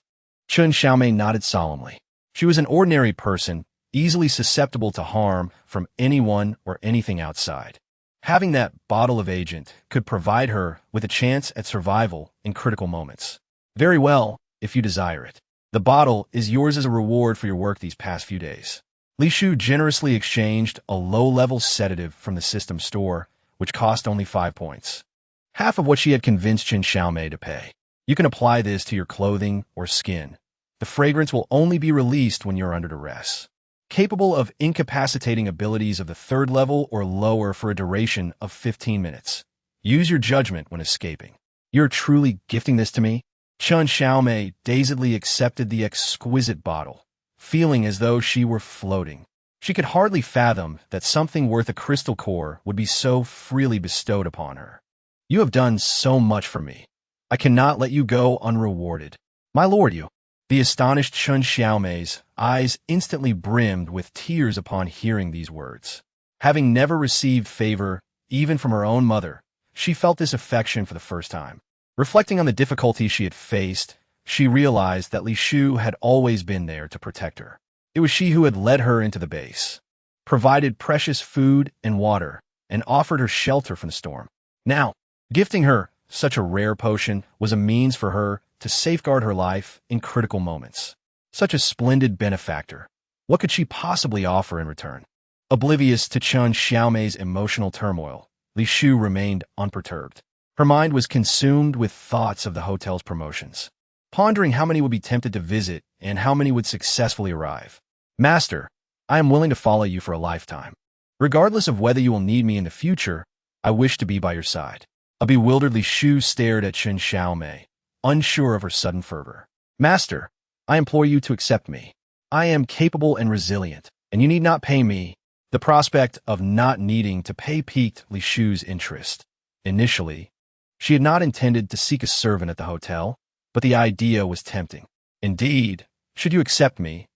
Chen Xiaomei nodded solemnly. She was an ordinary person, easily susceptible to harm from anyone or anything outside. Having that bottle of agent could provide her with a chance at survival in critical moments. Very well, if you desire it. The bottle is yours as a reward for your work these past few days. Li Shu generously exchanged a low-level sedative from the system store, which cost only 5 points. Half of what she had convinced Chen Xiaomei to pay. You can apply this to your clothing or skin. The fragrance will only be released when you're under duress. Capable of incapacitating abilities of the 3rd level or lower for a duration of 15 minutes. Use your judgment when escaping. You're truly gifting this to me? Chen Xiaomei dazedly accepted the exquisite bottle, feeling as though she were floating. She could hardly fathom that something worth a crystal core would be so freely bestowed upon her. You have done so much for me. I cannot let you go unrewarded. My lord, you. The astonished Chen Xiaomei's eyes instantly brimmed with tears upon hearing these words. Having never received favor, even from her own mother, she felt this affection for the first time. Reflecting on the difficulties she had faced, she realized that Li Shu had always been there to protect her. It was she who had led her into the base, provided precious food and water, and offered her shelter from the storm. Now, gifting her such a rare potion was a means for her to safeguard her life in critical moments. Such a splendid benefactor. What could she possibly offer in return? Oblivious to Chen Xiaomei's emotional turmoil, Li Shu remained unperturbed. Her mind was consumed with thoughts of the hotel's promotions, pondering how many would be tempted to visit and how many would successfully arrive. Master, I am willing to follow you for a lifetime. Regardless of whether you will need me in the future, I wish to be by your side. A bewildered Li Shu stared at Chen Xiaomei, unsure of her sudden fervor. Master, I implore you to accept me. I am capable and resilient, and you need not pay me. The prospect of not needing to pay piqued Li Shu's interest. Initially, she had not intended to seek a servant at the hotel, but the idea was tempting. Indeed, should you accept me,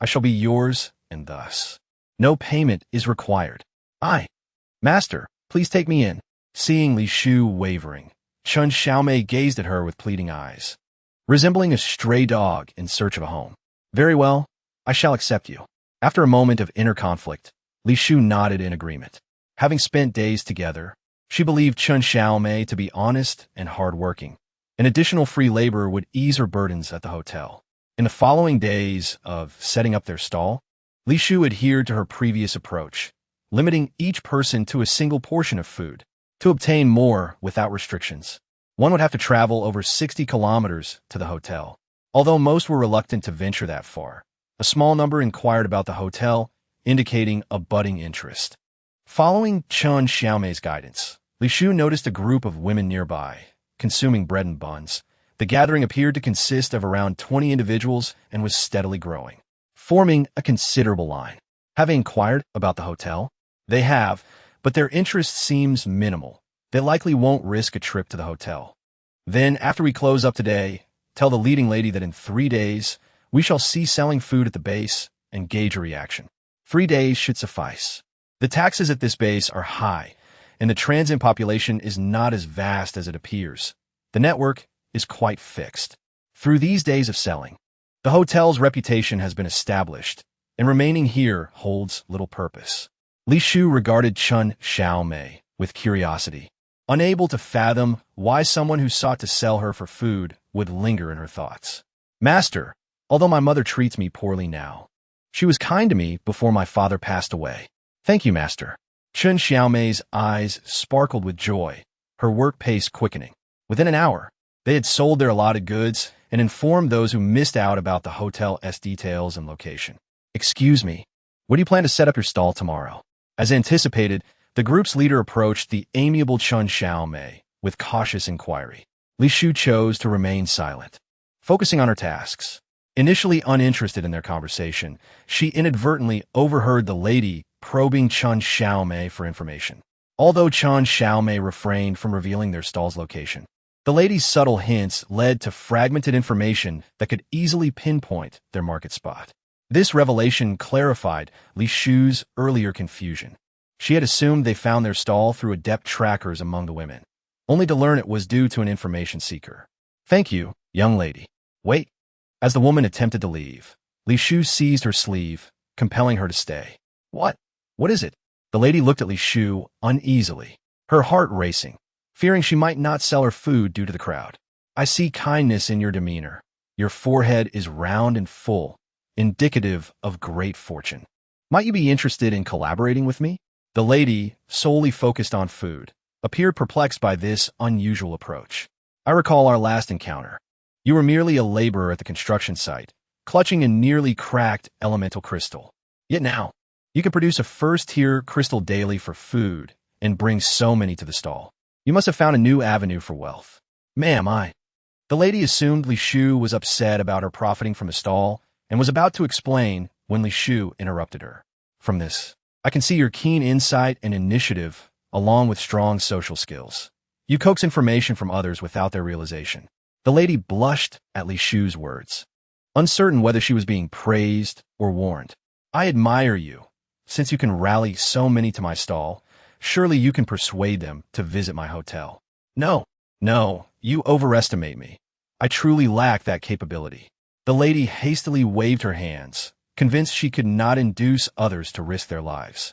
I shall be yours, and thus no payment is required. Master, please take me in. Seeing Li Shu wavering, Chen Xiaomei gazed at her with pleading eyes, resembling a stray dog in search of a home. Very well, I shall accept you. After a moment of inner conflict, Li Shu nodded in agreement. Having spent days together, she believed Chen Xiaomei to be honest and hardworking. An additional free labor would ease her burdens at the hotel. In the following days of setting up their stall, Li Shu adhered to her previous approach, limiting each person to a single portion of food. To obtain more without restrictions, one would have to travel over 60 kilometers to the hotel. Although most were reluctant to venture that far, a small number inquired about the hotel, indicating a budding interest. Following Chen Xiaomei's guidance, Li Shu noticed a group of women nearby, consuming bread and buns. The gathering appeared to consist of around 20 individuals and was steadily growing, forming a considerable line. Having inquired about the hotel, they have, but their interest seems minimal. They likely won't risk a trip to the hotel. Then, after we close up today, tell the leading lady that in 3 days, we shall cease selling food at the base and gauge a reaction. 3 days should suffice. The taxes at this base are high, and the transient population is not as vast as it appears. The network is quite fixed. Through these days of selling, the hotel's reputation has been established, and remaining here holds little purpose. Li Shu regarded Chen Xiaomei with curiosity, unable to fathom why someone who sought to sell her for food would linger in her thoughts. Master, although my mother treats me poorly now, she was kind to me before my father passed away. Thank you, Master. Chen Xiaomei's eyes sparkled with joy, her work pace quickening. Within an hour, they had sold their allotted goods and informed those who missed out about the hotel's details and location. Excuse me, where do you plan to set up your stall tomorrow? As anticipated, the group's leader approached the amiable Chen Xiaomei with cautious inquiry. Li Shu chose to remain silent, focusing on her tasks. Initially uninterested in their conversation, she inadvertently overheard the lady probing Chen Xiaomei for information. Although Chen Xiaomei refrained from revealing their stall's location, the lady's subtle hints led to fragmented information that could easily pinpoint their market spot. This revelation clarified Li Shu's earlier confusion. She had assumed they found their stall through adept trackers among the women, only to learn it was due to an information seeker. Thank you, young lady. Wait. As the woman attempted to leave, Li Shu seized her sleeve, compelling her to stay. What? What is it? The lady looked at Li Shu uneasily, her heart racing, fearing she might not sell her food due to the crowd. I see kindness in your demeanor. Your forehead is round and full, indicative of great fortune. Might you be interested in collaborating with me? The lady, solely focused on food, appeared perplexed by this unusual approach. I recall our last encounter. You were merely a laborer at the construction site, clutching a nearly cracked elemental crystal. Yet now, you can produce a first-tier crystal daily for food and bring so many to the stall. You must have found a new avenue for wealth. Ma'am, The lady assumed Li Shu was upset about her profiting from the stall and was about to explain when Li Shu interrupted her. From this, I can see your keen insight and initiative, along with strong social skills. You coax information from others without their realization. The lady blushed at Li Shu's words, uncertain whether she was being praised or warned. I admire you. Since you can rally so many to my stall, surely you can persuade them to visit my hotel. No, you overestimate me. I truly lack that capability. The lady hastily waved her hands, convinced she could not induce others to risk their lives.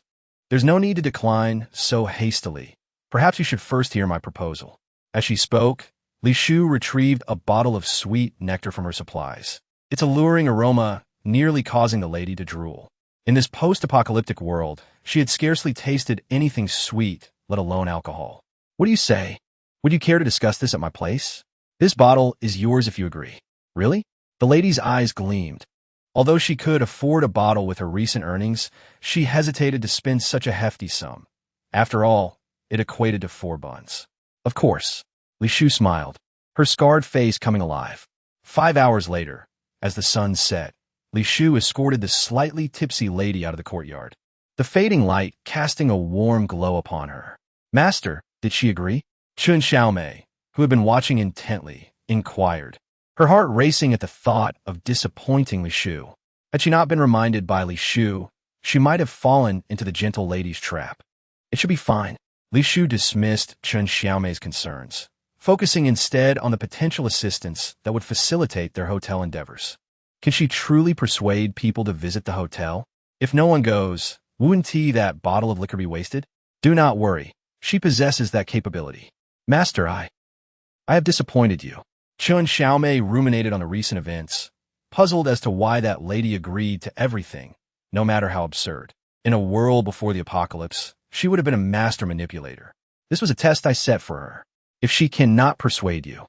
There's no need to decline so hastily. Perhaps you should first hear my proposal. As she spoke, Li Shu retrieved a bottle of sweet nectar from her supplies, its alluring aroma nearly causing the lady to drool. In this post-apocalyptic world, she had scarcely tasted anything sweet, let alone alcohol. What do you say? Would you care to discuss this at my place? This bottle is yours if you agree. Really? The lady's eyes gleamed. Although she could afford a bottle with her recent earnings, she hesitated to spend such a hefty sum. After all, it equated to 4 buns. Of course. Li Shu smiled, her scarred face coming alive. 5 hours later, as the sun set, Li Shu escorted the slightly tipsy lady out of the courtyard, the fading light casting a warm glow upon her. Master, did she agree? Chen Xiaomei, who had been watching intently, inquired, her heart racing at the thought of disappointing Li Shu. Had she not been reminded by Li Shu, she might have fallen into the gentle lady's trap. It should be fine. Li Shu dismissed Chen Xiaomei's concerns, focusing instead on the potential assistance that would facilitate their hotel endeavors. Can she truly persuade people to visit the hotel? If no one goes, wouldn't that bottle of liquor be wasted? Do not worry. She possesses that capability. Master, I have disappointed you. Chen Xiaomei ruminated on the recent events, puzzled as to why that lady agreed to everything, no matter how absurd. In a world before the apocalypse, she would have been a master manipulator. This was a test I set for her. If she cannot persuade you,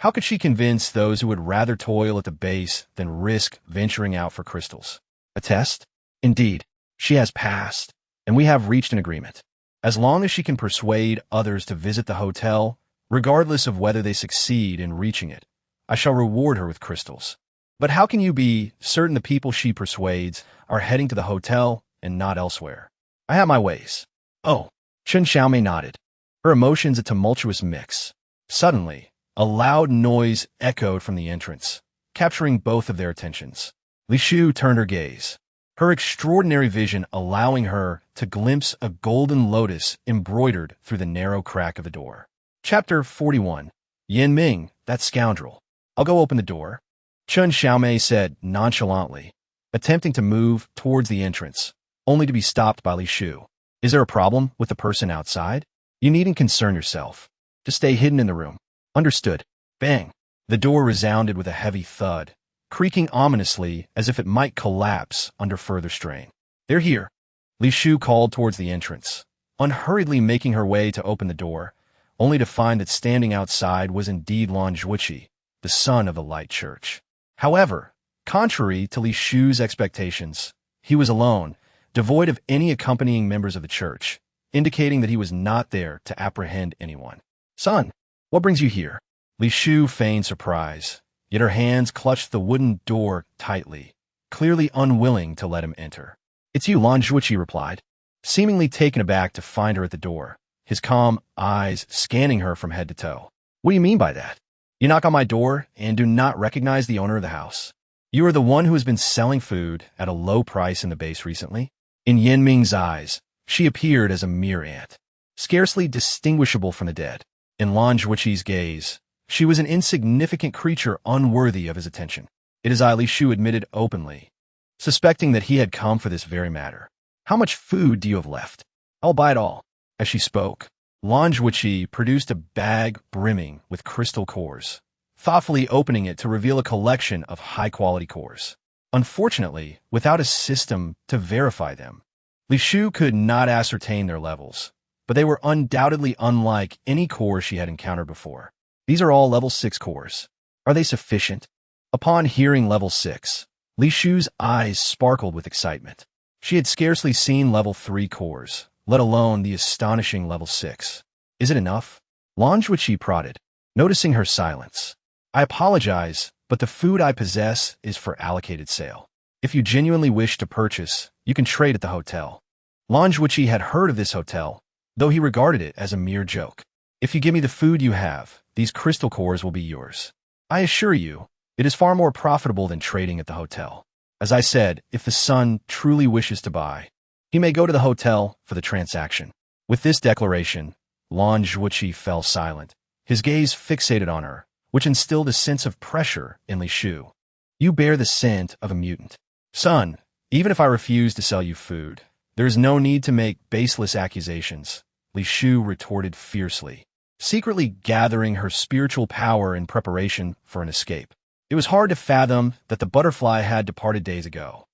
how could she convince those who would rather toil at the base than risk venturing out for crystals? A test? Indeed, she has passed, and we have reached an agreement. As long as she can persuade others to visit the hotel, regardless of whether they succeed in reaching it, I shall reward her with crystals. But how can you be certain the people she persuades are heading to the hotel and not elsewhere? I have my ways. Oh, Chen Xiaomei nodded, her emotions a tumultuous mix. Suddenly, a loud noise echoed from the entrance, capturing both of their attentions. Li Shu turned her gaze, her extraordinary vision allowing her to glimpse a golden lotus embroidered through the narrow crack of the door. Chapter 41. Yin Ming, that scoundrel. I'll go open the door, Chen Xiaomei said nonchalantly, attempting to move towards the entrance, only to be stopped by Li Shu. Is there a problem with the person outside? You needn't concern yourself. Just stay hidden in the room. Understood. Bang. The door resounded with a heavy thud, creaking ominously as if it might collapse under further strain. They're here. Li Shu called towards the entrance, unhurriedly making her way to open the door, only to find that standing outside was indeed Lan Zhuqi, the son of the Light Church. However, contrary to Li Shu's expectations, he was alone, devoid of any accompanying members of the church, indicating that he was not there to apprehend anyone. Son, what brings you here? Li Shu feigned surprise, yet her hands clutched the wooden door tightly, clearly unwilling to let him enter. It's you, Lan Zhuqi replied, seemingly taken aback to find her at the door, his calm eyes scanning her from head to toe. What do you mean by that? You knock on my door and do not recognize the owner of the house. You are the one who has been selling food at a low price in the base recently? In Yanming's eyes, she appeared as a mere ant, scarcely distinguishable from the dead. In Lan Zhuqi's gaze, she was an insignificant creature unworthy of his attention. It is I, Li Shu admitted openly, suspecting that he had come for this very matter. How much food do you have left? I'll buy it all. As she spoke, Lan Zhuqi produced a bag brimming with crystal cores, thoughtfully opening it to reveal a collection of high-quality cores. Unfortunately, without a system to verify them, Li Shu could not ascertain their levels, but they were undoubtedly unlike any cores she had encountered before. These are all level 6 cores. Are they sufficient? Upon hearing level 6, Li Shu's eyes sparkled with excitement. She had scarcely seen level 3 cores, let alone the astonishing level 6. Is it enough? Lan Zhuqi prodded, noticing her silence. I apologize, but the food I possess is for allocated sale. If you genuinely wish to purchase, you can trade at the hotel. Lan Zhuqi had heard of this hotel, though he regarded it as a mere joke. If you give me the food you have, these crystal cores will be yours. I assure you, it is far more profitable than trading at the hotel. As I said, if the son truly wishes to buy, he may go to the hotel for the transaction. With this declaration, Lan Zhuqi fell silent, his gaze fixated on her, which instilled a sense of pressure in Li Shu. You bear the scent of a mutant. Son, even if I refuse to sell you food, there is no need to make baseless accusations, Li Shu retorted fiercely, secretly gathering her spiritual power in preparation for an escape. It was hard to fathom that the butterfly had departed days ago.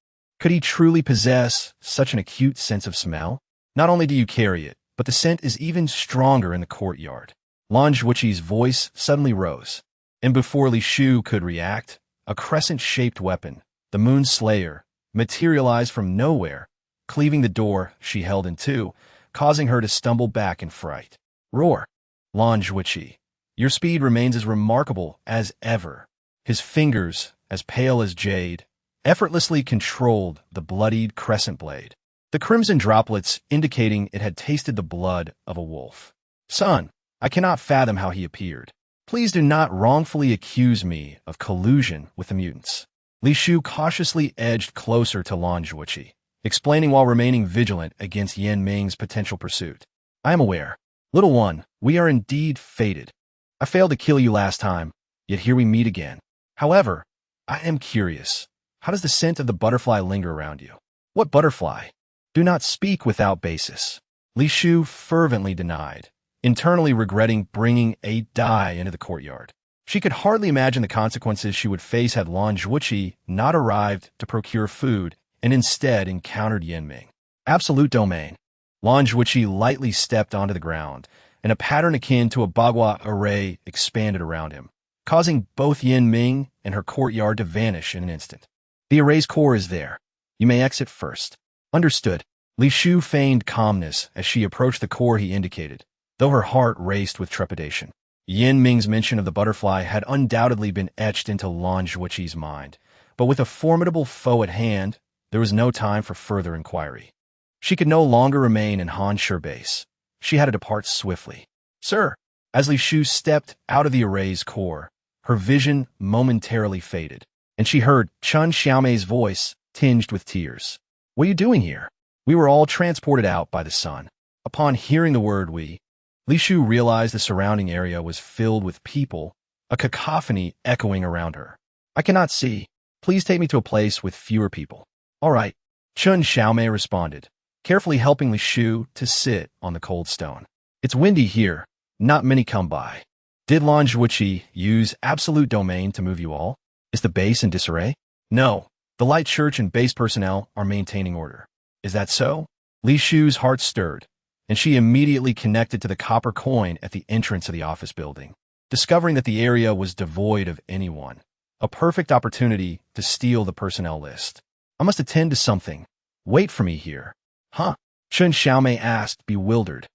Could he truly possess such an acute sense of smell? Not only do you carry it, but the scent is even stronger in the courtyard. Lan Zhuqi's voice suddenly rose, and before Li Shu could react, a crescent-shaped weapon, the Moon Slayer, materialized from nowhere, cleaving the door she held in two, causing her to stumble back in fright. Roar! Lan Zhuqi, your speed remains as remarkable as ever. His fingers, as pale as jade, effortlessly controlled the bloodied crescent blade, the crimson droplets indicating it had tasted the blood of a wolf. Son, I cannot fathom how he appeared. Please do not wrongfully accuse me of collusion with the mutants. Li Shu cautiously edged closer to Lan Zhuqi, explaining while remaining vigilant against Yan Ming's potential pursuit. I am aware. Little one, we are indeed fated. I failed to kill you last time, yet here we meet again. However, I am curious. How does the scent of the butterfly linger around you? What butterfly? Do not speak without basis. Li Shu fervently denied, internally regretting bringing a die into the courtyard. She could hardly imagine the consequences she would face had Lan Zhuqi not arrived to procure food and instead encountered Yanming. Absolute domain. Lan Zhuqi lightly stepped onto the ground, and a pattern akin to a bagua array expanded around him, causing both Yanming and her courtyard to vanish in an instant. The array's core is there. You may exit first. Understood. Li Shu feigned calmness as she approached the core he indicated, though her heart raced with trepidation. Yanming's mention of the butterfly had undoubtedly been etched into Lan Zhuqi's mind, but with a formidable foe at hand, there was no time for further inquiry. She could no longer remain in Han Shi base. She had to depart swiftly. Sir, as Li Shu stepped out of the array's core, her vision momentarily faded, and she heard Chen Xiaomei's voice tinged with tears. What are you doing here? We were all transported out by the sun. Upon hearing the word we, Li Shu realized the surrounding area was filled with people a cacophony echoing around her. I cannot see. Please take me to a place with fewer people. All right, Chun Xiaomei responded, carefully helping Li Shu to sit on the cold stone. It's windy here. Not many come by. Did Lan Zhuoqi use absolute domain to move you all? Is the base in disarray? No. The Light Church and base personnel are maintaining order. Is that so? Li Shu's heart stirred, and she immediately connected to the copper coin at the entrance of the office building, discovering that the area was devoid of anyone. A perfect opportunity to steal the personnel list. I must attend to something. Wait for me here. Huh? Chun Xiaomei asked, bewildered.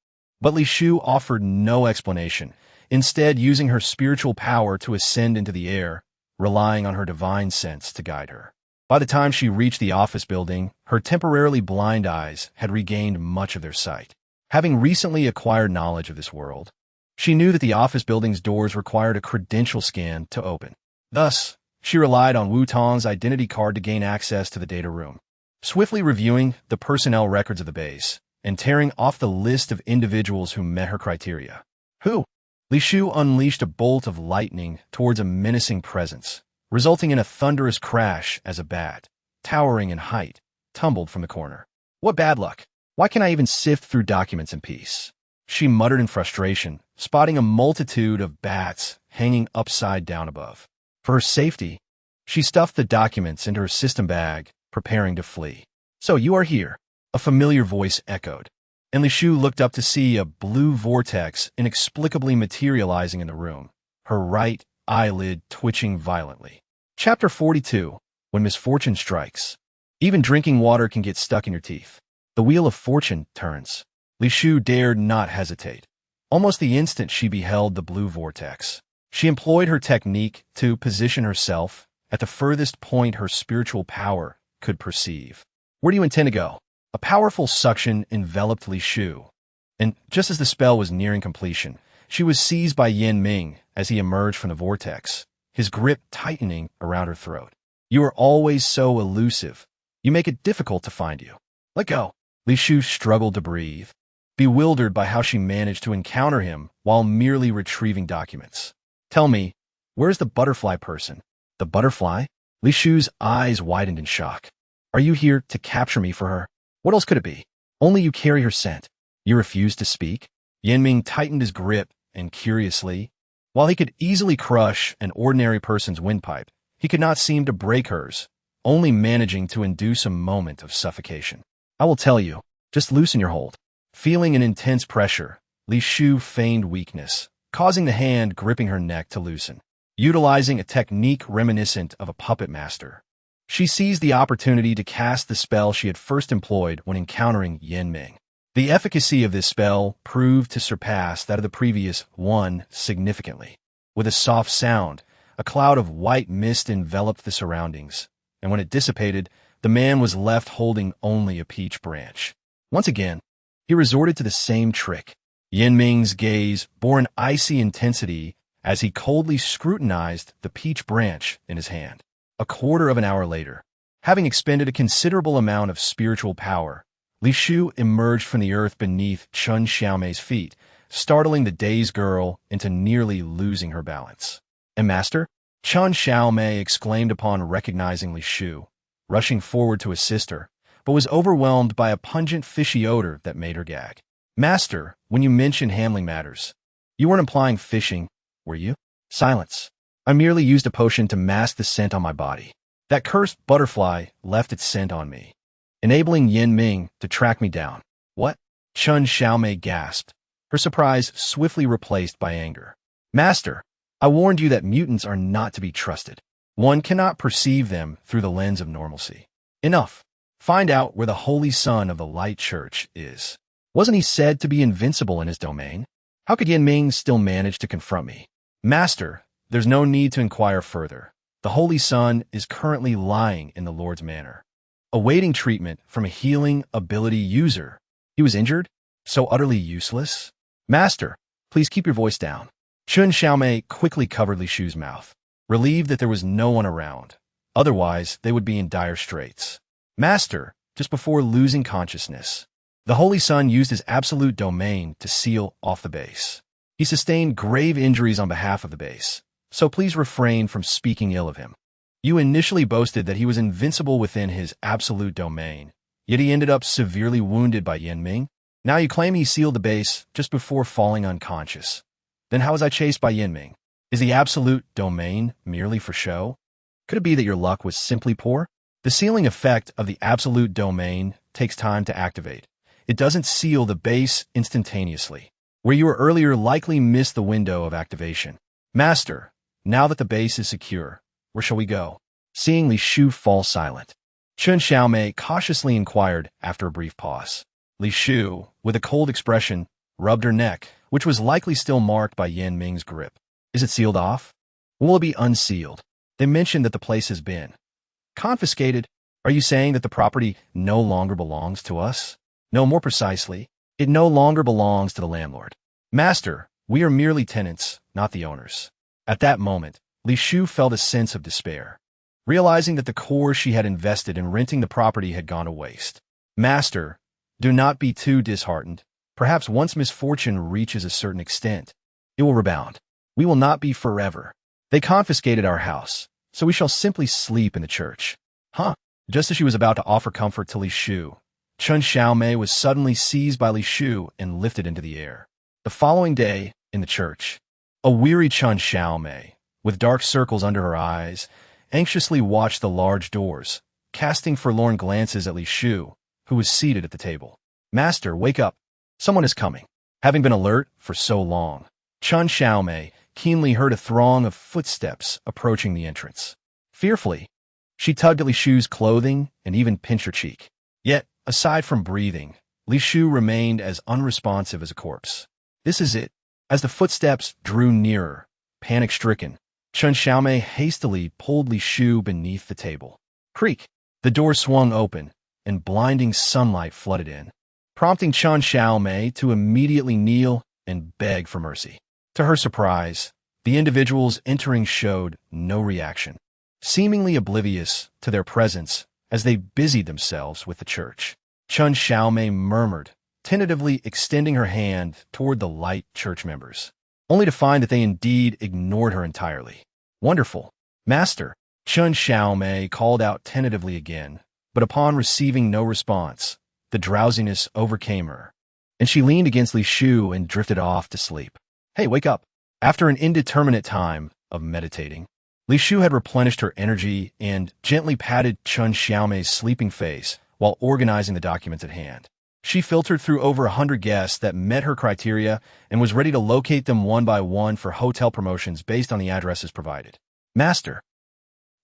But Li Shu offered no explanation, instead using her spiritual power to ascend into the air, relying on her divine sense to guide her. By the time she reached the office building, her temporarily blind eyes had regained much of their sight. Having recently acquired knowledge of this world, she knew that the office building's doors required a credential scan to open. Thus, she relied on Wu Tong's identity card to gain access to the data room. Swiftly reviewing the personnel records of the base and tearing off the list of individuals who met her criteria. Who? Li Shu unleashed a bolt of lightning towards a menacing presence, resulting in a thunderous crash as a bat, towering in height, tumbled from the corner. What bad luck! Why can't I even sift through documents in peace? She muttered in frustration, spotting a multitude of bats hanging upside down above. For her safety, she stuffed the documents into her system bag, preparing to flee. So you are here, a familiar voice echoed, and Li Shu looked up to see a blue vortex inexplicably materializing in the room, her right eyelid twitching violently. Chapter 42. When misfortune strikes. Even drinking water can get stuck in your teeth. The wheel of fortune turns. Li Shu dared not hesitate. Almost the instant she beheld the blue vortex, she employed her technique to position herself at the furthest point her spiritual power could perceive. Where do you intend to go? A powerful suction enveloped Li Shu, and just as the spell was nearing completion, she was seized by Yin Ming as he emerged from the vortex, his grip tightening around her throat. You are always so elusive. You make it difficult to find you. Let go. Li Shu struggled to breathe, bewildered by how she managed to encounter him while merely retrieving documents. Tell me, where's the butterfly person? The butterfly? Li Shu's eyes widened in shock. Are you here to capture me for her? What else could it be? Only you carry her scent. You refuse to speak? Yin Ming tightened his grip, and curiously, while he could easily crush an ordinary person's windpipe, he could not seem to break hers, only managing to induce a moment of suffocation. I will tell you, just loosen your hold. Feeling an intense pressure, Li Shu feigned weakness, causing the hand gripping her neck to loosen. Utilizing a technique reminiscent of a puppet master, she seized the opportunity to cast the spell she had first employed when encountering Yin Ming. The efficacy of this spell proved to surpass that of the previous one significantly. With a soft sound, a cloud of white mist enveloped the surroundings, and when it dissipated, the man was left holding only a peach branch. Once again, he resorted to the same trick. Yin Ming's gaze bore an icy intensity as he coldly scrutinized the peach branch in his hand. A quarter of an hour later, having expended a considerable amount of spiritual power, Li Shu emerged from the earth beneath Chun Xiaomei's feet, startling the dazed girl into nearly losing her balance. "And master?" Chun Xiaomei exclaimed upon recognizing Li Shu, rushing forward to assist her, but was overwhelmed by a pungent fishy odor that made her gag. "Master, when you mentioned handling matters, you weren't implying fishing, were you?" "Silence. I merely used a potion to mask the scent on my body. That cursed butterfly left its scent on me, enabling Yin Ming to track me down." "What?" Chun Xiaomei gasped, her surprise swiftly replaced by anger. "Master, I warned you that mutants are not to be trusted. One cannot perceive them through the lens of normalcy. Enough. Find out where the Holy Son of the Light Church is. Wasn't he said to be invincible in his domain? How could Yin Ming still manage to confront me?" "Master, there's no need to inquire further. The Holy Son is currently lying in the Lord's Manor, awaiting treatment from a healing ability user. He was injured? So utterly useless? Master, please keep your voice down." Chun Xiaomei quickly covered Li Shu's mouth, relieved that there was no one around. Otherwise, they would be in dire straits. "Master," just before losing consciousness, the Holy Son used his absolute domain to seal off the base. He sustained grave injuries on behalf of the base, so please refrain from speaking ill of him. You initially boasted that he was invincible within his absolute domain, yet he ended up severely wounded by Yanming. Now you claim he sealed the base just before falling unconscious. Then how was I chased by Yanming? Is the absolute domain merely for show? Could it be that your luck was simply poor? The sealing effect of the absolute domain takes time to activate. It doesn't seal the base instantaneously. Where you were earlier likely missed the window of activation. Master, now that the base is secure, where shall we go? Seeing Li Shufei fall silent, Chen Xiaomei cautiously inquired after a brief pause. Li Shufei, with a cold expression, rubbed her neck, which was likely still marked by Yanming's grip. Is it sealed off? Will it be unsealed? They mentioned that the place has been confiscated. Are you saying that the property no longer belongs to us? No, more precisely, it no longer belongs to the landlord. Master, we are merely tenants, not the owners. At that moment, Li Shufei felt a sense of despair, realizing that the core she had invested in renting the property had gone to waste. Master, do not be too disheartened. Perhaps once misfortune reaches a certain extent, it will rebound. We will not be forever. They confiscated our house, so we shall simply sleep in the church. Huh? Just as she was about to offer comfort to Li Shufei, Chen Xiaomei was suddenly seized by Li Shufei and lifted into the air. The following day, in the church, a weary Chen Xiaomei, with dark circles under her eyes, anxiously watched the large doors, casting forlorn glances at Li Shufei, who was seated at the table. Master, wake up. Someone is coming. Having been alert for so long, Chen Xiaomei keenly heard a throng of footsteps approaching the entrance. Fearfully, she tugged at Li Shufei's clothing and even pinched her cheek. Yet, aside from breathing, Li Shufei remained as unresponsive as a corpse. This is it. As the footsteps drew nearer, panic-stricken, Chen Xiaomei hastily pulled Li Shufei beneath the table. Creak! The door swung open, and blinding sunlight flooded in, prompting Chen Xiaomei to immediately kneel and beg for mercy. To her surprise, the individuals entering showed no reaction, seemingly oblivious to their presence as they busied themselves with the church. Chen Xiaomei murmured, tentatively extending her hand toward the light church members, only to find that they indeed ignored her entirely. Wonderful. Master, Chen Xiaomei called out tentatively again, but upon receiving no response, the drowsiness overcame her, and she leaned against Li Shufei and drifted off to sleep. Hey, wake up. After an indeterminate time of meditating, Li Shufei had replenished her energy and gently patted Chen Xiaomei's sleeping face while organizing the documents at hand. She filtered through over 100 guests that met her criteria and was ready to locate them one by one for hotel promotions based on the addresses provided. Master.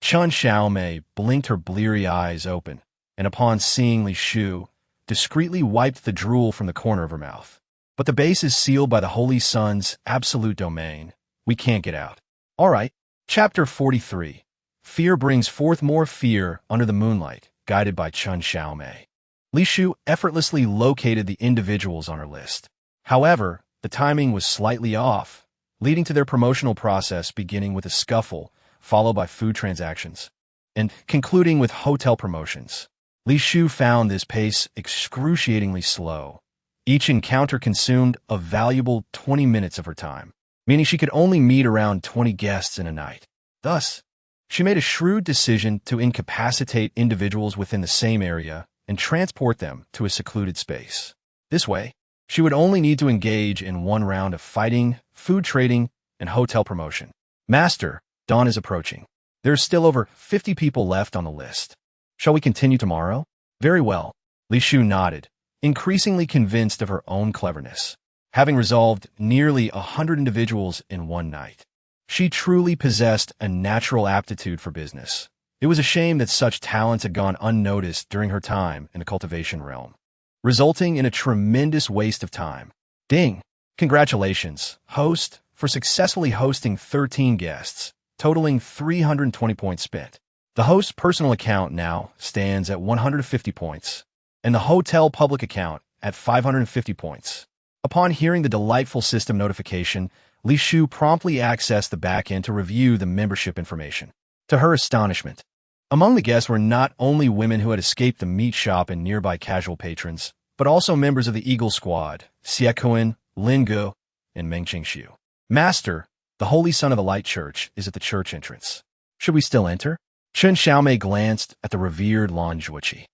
Chen Xiaomei blinked her bleary eyes open, and upon seeing Li Shufei, discreetly wiped the drool from the corner of her mouth. But the base is sealed by the Holy Sun's absolute domain. We can't get out. All right. Chapter 43. Fear brings forth more fear under the moonlight, guided by Chen Xiaomei. Li Shufei effortlessly located the individuals on her list. However, the timing was slightly off, leading to their promotional process beginning with a scuffle, followed by food transactions, and concluding with hotel promotions. Li Shufei found this pace excruciatingly slow. Each encounter consumed a valuable 20 minutes of her time, meaning she could only meet around 20 guests in a night. Thus, she made a shrewd decision to incapacitate individuals within the same area and transport them to a secluded space. This way, she would only need to engage in one round of fighting, food trading, and hotel promotion. Master, dawn is approaching. There are still over 50 people left on the list. Shall we continue tomorrow? Very well. Li Shufei nodded, increasingly convinced of her own cleverness, having resolved nearly 100 individuals in one night. She truly possessed a natural aptitude for business. It was a shame that such talents had gone unnoticed during her time in the cultivation realm, resulting in a tremendous waste of time. Ding! Congratulations, host, for successfully hosting 13 guests, totaling 320 points spent. The host's personal account now stands at 150 points, and the hotel public account at 550 points. Upon hearing the delightful system notification, Li Shufei promptly accessed the backend to review the membership information. To her astonishment, among the guests were not only women who had escaped the meat shop and nearby casual patrons, but also members of the Eagle Squad, Xie Kuan, Lin Gu, and Meng Qingxiu. Master, The Holy Son of the Light Church is at the church entrance. Should we still enter? Chen Xiaomei glanced at the revered Lan Zhuoqi,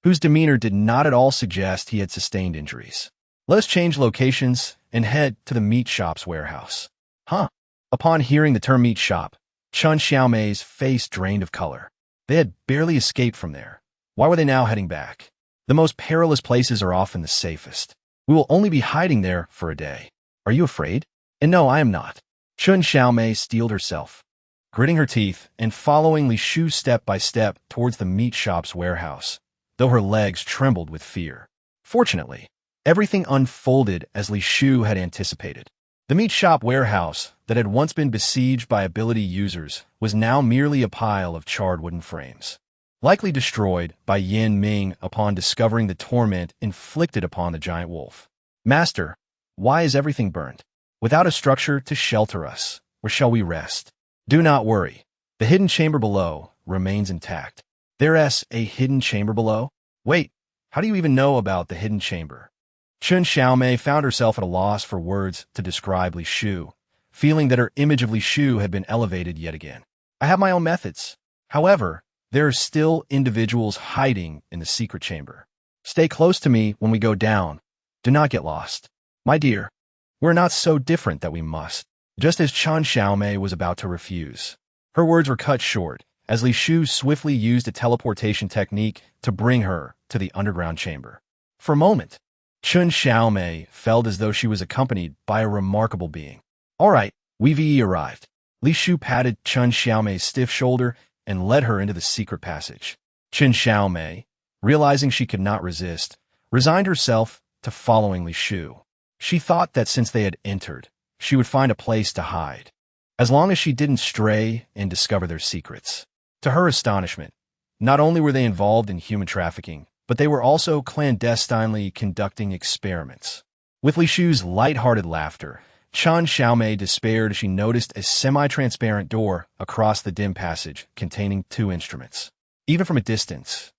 whose demeanor did not at all suggest he had sustained injuries. Let us change locations and head to the meat shop's warehouse. Huh? Upon hearing the term meat shop, Chen Xiaomei's face drained of color. They had barely escaped from there. Why were they now heading back? The most perilous places are often the safest. We will only be hiding there for a day. Are you afraid? And no, I am not. Chen Xiaomei steeled herself, gritting her teeth and following Li Shu step by step towards the meat shop's warehouse, though her legs trembled with fear. Fortunately, everything unfolded as Li Shu had anticipated. The meat shop warehouse that had once been besieged by ability users was now merely a pile of charred wooden frames, likely destroyed by Yin Ming upon discovering the torment inflicted upon the giant wolf. Master, why is everything burnt? Without a structure to shelter us, where shall we rest? Do not worry. The hidden chamber below remains intact. There's a hidden chamber below? Wait, how do you even know about the hidden chamber? Chen Xiaomei found herself at a loss for words to describe Li Shu, feeling that her image of Li Shu had been elevated yet again. I have my own methods. However, there are still individuals hiding in the secret chamber. Stay close to me when we go down. Do not get lost. My dear, we're not so different that we must. Just as Chen Xiaomei was about to refuse, her words were cut short as Li Shu swiftly used a teleportation technique to bring her to the underground chamber. For a moment, Chen Xiaomei felt as though she was accompanied by a remarkable being. All right, we've arrived. Li Shu patted Chen Xiaomei's stiff shoulder and led her into the secret passage. Chen Xiaomei, realizing she could not resist, resigned herself to following Li Shu. She thought that since they had entered, she would find a place to hide, as long as she didn't stray and discover their secrets. To her astonishment, not only were they involved in human trafficking, but they were also clandestinely conducting experiments. With Li Shu's light-hearted laughter, Chen Xiaomei despaired as she noticed a semi-transparent door across the dim passage containing two instruments. Even from a distance,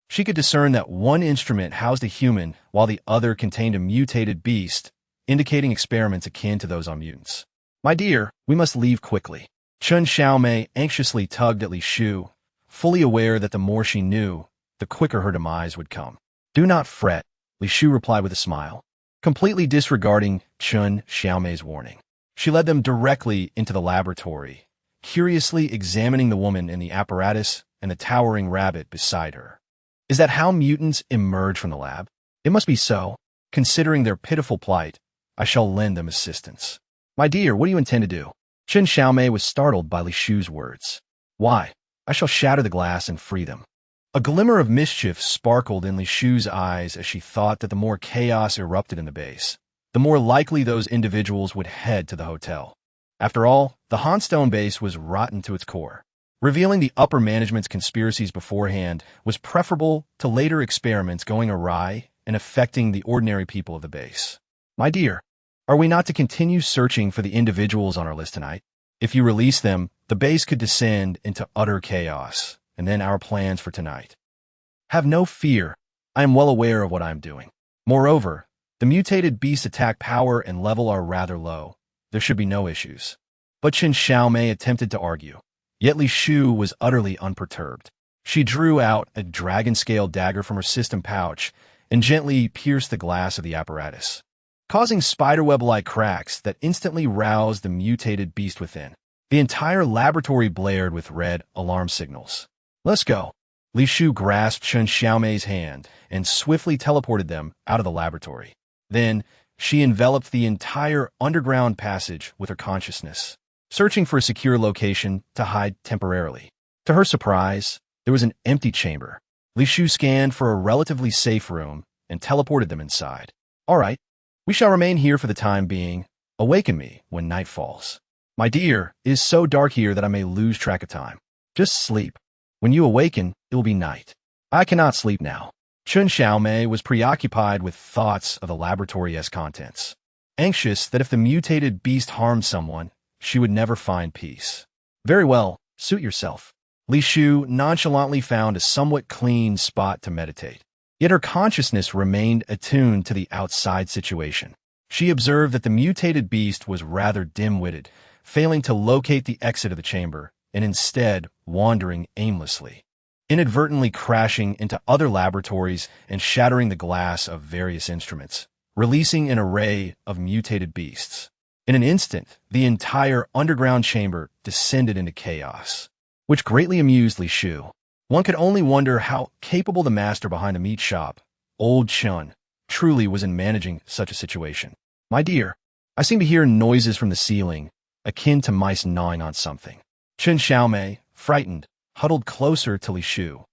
she could discern that one instrument housed a human while the other contained a mutated beast, indicating experiments akin to those on mutants. My dear, we must leave quickly. Chen Xiaomei anxiously tugged at Li Shu, fully aware that the more she knew, the quicker her demise would come. Do not fret, Li Shu replied with a smile, completely disregarding Chen Xiaomei's warning. She led them directly into the laboratory, curiously examining the woman in the apparatus and the towering rabbit beside her. Is that how mutants emerge from the lab? It must be so. Considering their pitiful plight, I shall lend them assistance. My dear, what do you intend to do? Chen Xiaomei was startled by Li Shu's words. Why? I shall shatter the glass and free them. A glimmer of mischief sparkled in Li Shu's eyes as she thought that the more chaos erupted in the base, the more likely those individuals would head to the hotel. After all, the Hanstone base was rotten to its core. Revealing the upper management's conspiracies beforehand was preferable to later experiments going awry and affecting the ordinary people of the base. My dear, are we not to continue searching for the individuals on our list tonight? If you release them, the base could descend into utter chaos, and then our plans for tonight. Have no fear. I am well aware of what I am doing. Moreover, the mutated beast attack power and level are rather low. There should be no issues. But Chen Xiaomei attempted to argue. Yet Li Shu was utterly unperturbed. She drew out a dragon-scale dagger from her system pouch and gently pierced the glass of the apparatus, causing spiderweb-like cracks that instantly roused the mutated beast within. The entire laboratory blared with red alarm signals. Let's go. Li Shu grasped Chen Xiaomei's hand and swiftly teleported them out of the laboratory. Then, she enveloped the entire underground passage with her consciousness, searching for a secure location to hide temporarily. To her surprise, there was an empty chamber. Li Shu scanned for a relatively safe room and teleported them inside. All right, we shall remain here for the time being. Awaken me when night falls. My dear, it is so dark here that I may lose track of time. Just sleep. When you awaken, it will be night. I cannot sleep now. Chen Xiaomei was preoccupied with thoughts of the laboratory's contents, anxious that if the mutated beast harmed someone, she would never find peace. Very well, suit yourself. Li Shu nonchalantly found a somewhat clean spot to meditate. Yet her consciousness remained attuned to the outside situation. She observed that the mutated beast was rather dim-witted, failing to locate the exit of the chamber, and instead wandering aimlessly, inadvertently crashing into other laboratories and shattering the glass of various instruments, releasing an array of mutated beasts. In an instant, the entire underground chamber descended into chaos, which greatly amused Li Shu. One could only wonder how capable the master behind the meat shop, Old Chun, truly was in managing such a situation. "My dear, I seem to hear noises from the ceiling, akin to mice gnawing on something." Chen Xiaomei, frightened, huddled closer to Li Shu,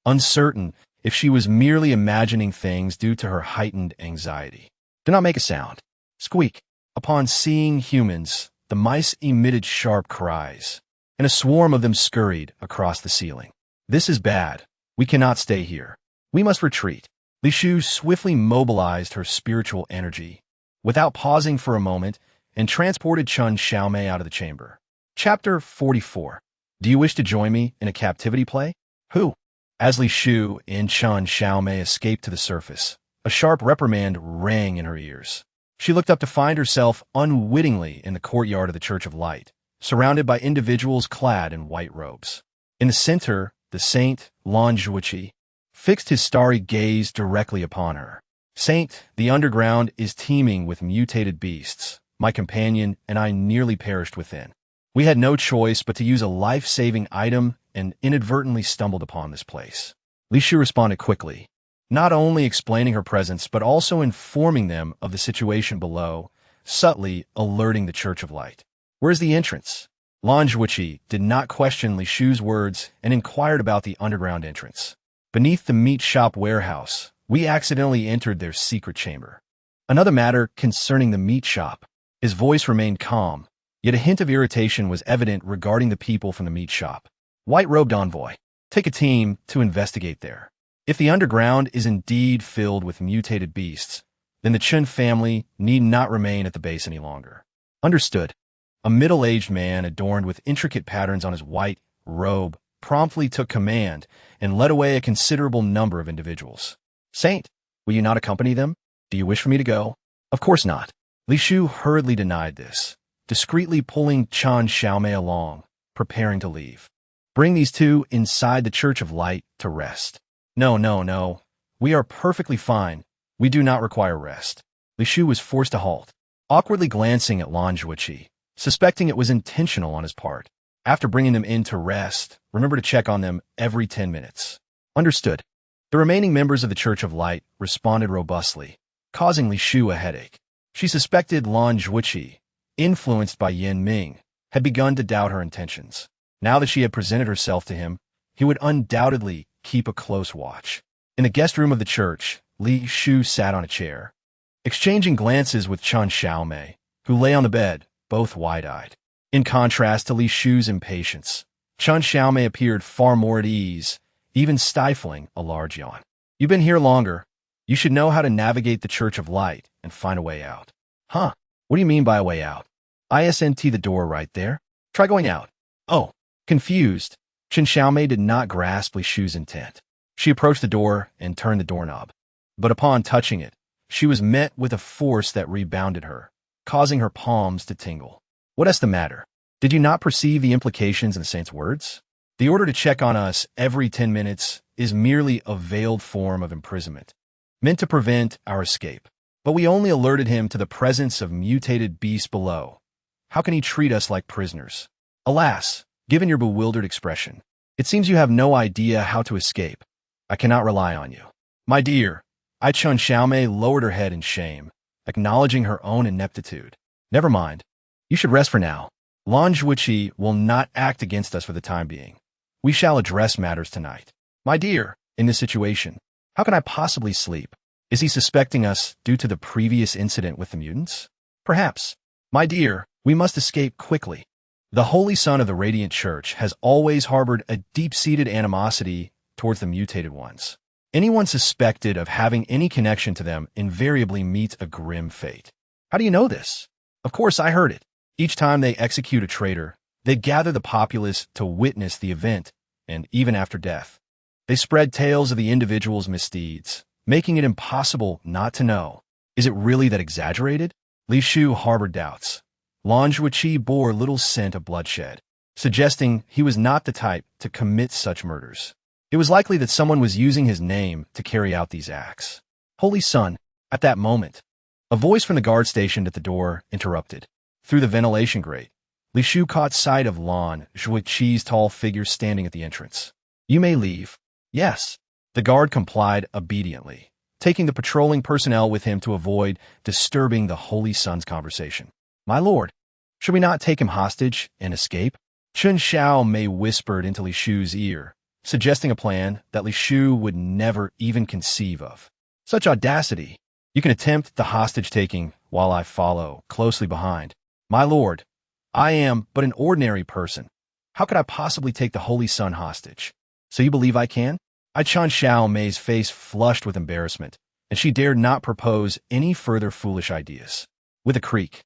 uncertain if she was merely imagining things due to her heightened anxiety. "Do not make a sound." Squeak. Upon seeing humans, the mice emitted sharp cries, and a swarm of them scurried across the ceiling. "This is bad. We cannot stay here. We must retreat." Li Shu swiftly mobilized her spiritual energy, without pausing for a moment, and transported Chen Xiaomei out of the chamber. Chapter 44. Do you wish to join me in a captivity play? Who? As Li Shu and Chen Xiaomei escaped to the surface, a sharp reprimand rang in her ears. She looked up to find herself unwittingly in the courtyard of the Church of Light, surrounded by individuals clad in white robes. In the center, the saint, Lan Zhuoqi, fixed his starry gaze directly upon her. "Saint, the underground is teeming with mutated beasts. My companion and I nearly perished within. We had no choice but to use a life-saving item and inadvertently stumbled upon this place." Li Shu responded quickly, not only explaining her presence but also informing them of the situation below, subtly alerting the Church of Light. "Where's the entrance?" Lan Zhuoqi did not question Li Shu's words and inquired about the underground entrance. "Beneath the meat shop warehouse, we accidentally entered their secret chamber." Another matter concerning the meat shop. His voice remained calm, yet a hint of irritation was evident regarding the people from the meat shop. "White-robed envoy, take a team to investigate there. If the underground is indeed filled with mutated beasts, then the Chen family need not remain at the base any longer." Understood. A middle-aged man adorned with intricate patterns on his white robe promptly took command and led away a considerable number of individuals. "Saint, will you not accompany them? Do you wish for me to go?" "Of course not." Li Shu hurriedly denied this, discreetly pulling Chen Xiaomei along, preparing to leave. "Bring these two inside the Church of Light to rest." No. We are perfectly fine. We do not require rest." Li Shu was forced to halt, awkwardly glancing at Lan Zhuoqi, suspecting it was intentional on his part. "After bringing them in to rest, remember to check on them every 10 minutes. Understood. The remaining members of the Church of Light responded robustly, causing Li Shu a headache. She suspected Lan Zhuoqi, influenced by Yin Ming, had begun to doubt her intentions. Now that she had presented herself to him, he would undoubtedly keep a close watch. In the guest room of the church, Li Shu sat on a chair, exchanging glances with Chen Xiaomei, who lay on the bed, both wide-eyed. In contrast to Li Shu's impatience, Chen Xiaomei appeared far more at ease, even stifling a large yawn. "You've been here longer. You should know how to navigate the Church of Light and find a way out." "Huh? What do you mean by a way out?" "Isn't the door right there? Try going out." "Oh." Confused, Chen Xiaomei did not grasp Li Shu's intent. She approached the door and turned the doorknob. But upon touching it, she was met with a force that rebounded her, causing her palms to tingle. "What's the matter? Did you not perceive the implications in the saint's words? The order to check on us every 10 minutes is merely a veiled form of imprisonment, meant to prevent our escape. But we only alerted him to the presence of mutated beasts below. How can he treat us like prisoners? Alas, given your bewildered expression, it seems you have no idea how to escape. I cannot rely on you." "My dear," Chen Xiaomei lowered her head in shame, acknowledging her own ineptitude. "Never mind. You should rest for now. Lan Zhuoqi will not act against us for the time being. We shall address matters tonight." "My dear, in this situation, how can I possibly sleep? Is he suspecting us due to the previous incident with the mutants? Perhaps. My dear, we must escape quickly. The Holy Son of the Radiant Church has always harbored a deep-seated animosity towards the mutated ones. Anyone suspected of having any connection to them invariably meets a grim fate." "How do you know this?" "Of course, I heard it. Each time they execute a traitor, they gather the populace to witness the event, and even after death, they spread tales of the individual's misdeeds, making it impossible not to know." "Is it really that exaggerated?" Li Shu harbored doubts, Lan Zhuoqi bore little scent of bloodshed, suggesting he was not the type to commit such murders. It was likely that someone was using his name to carry out these acts. Holy Sun, at that moment, a voice from the guard stationed at the door interrupted. Through the ventilation grate, Li Shu caught sight of Lan Zhuoqi's tall figure standing at the entrance. You may leave. Yes. The guard complied obediently, taking the patrolling personnel with him to avoid disturbing the Holy Sun's conversation. My lord, should we not take him hostage and escape? Chun Xiao Mei whispered into Li Shu's ear, suggesting a plan that Li Shu would never even conceive of. Such audacity! You can attempt the hostage-taking while I follow closely behind. My lord, I am but an ordinary person. How could I possibly take the Holy Sun hostage? So you believe I can? Chun Xiao Mei's face flushed with embarrassment, and she dared not propose any further foolish ideas. With a creak,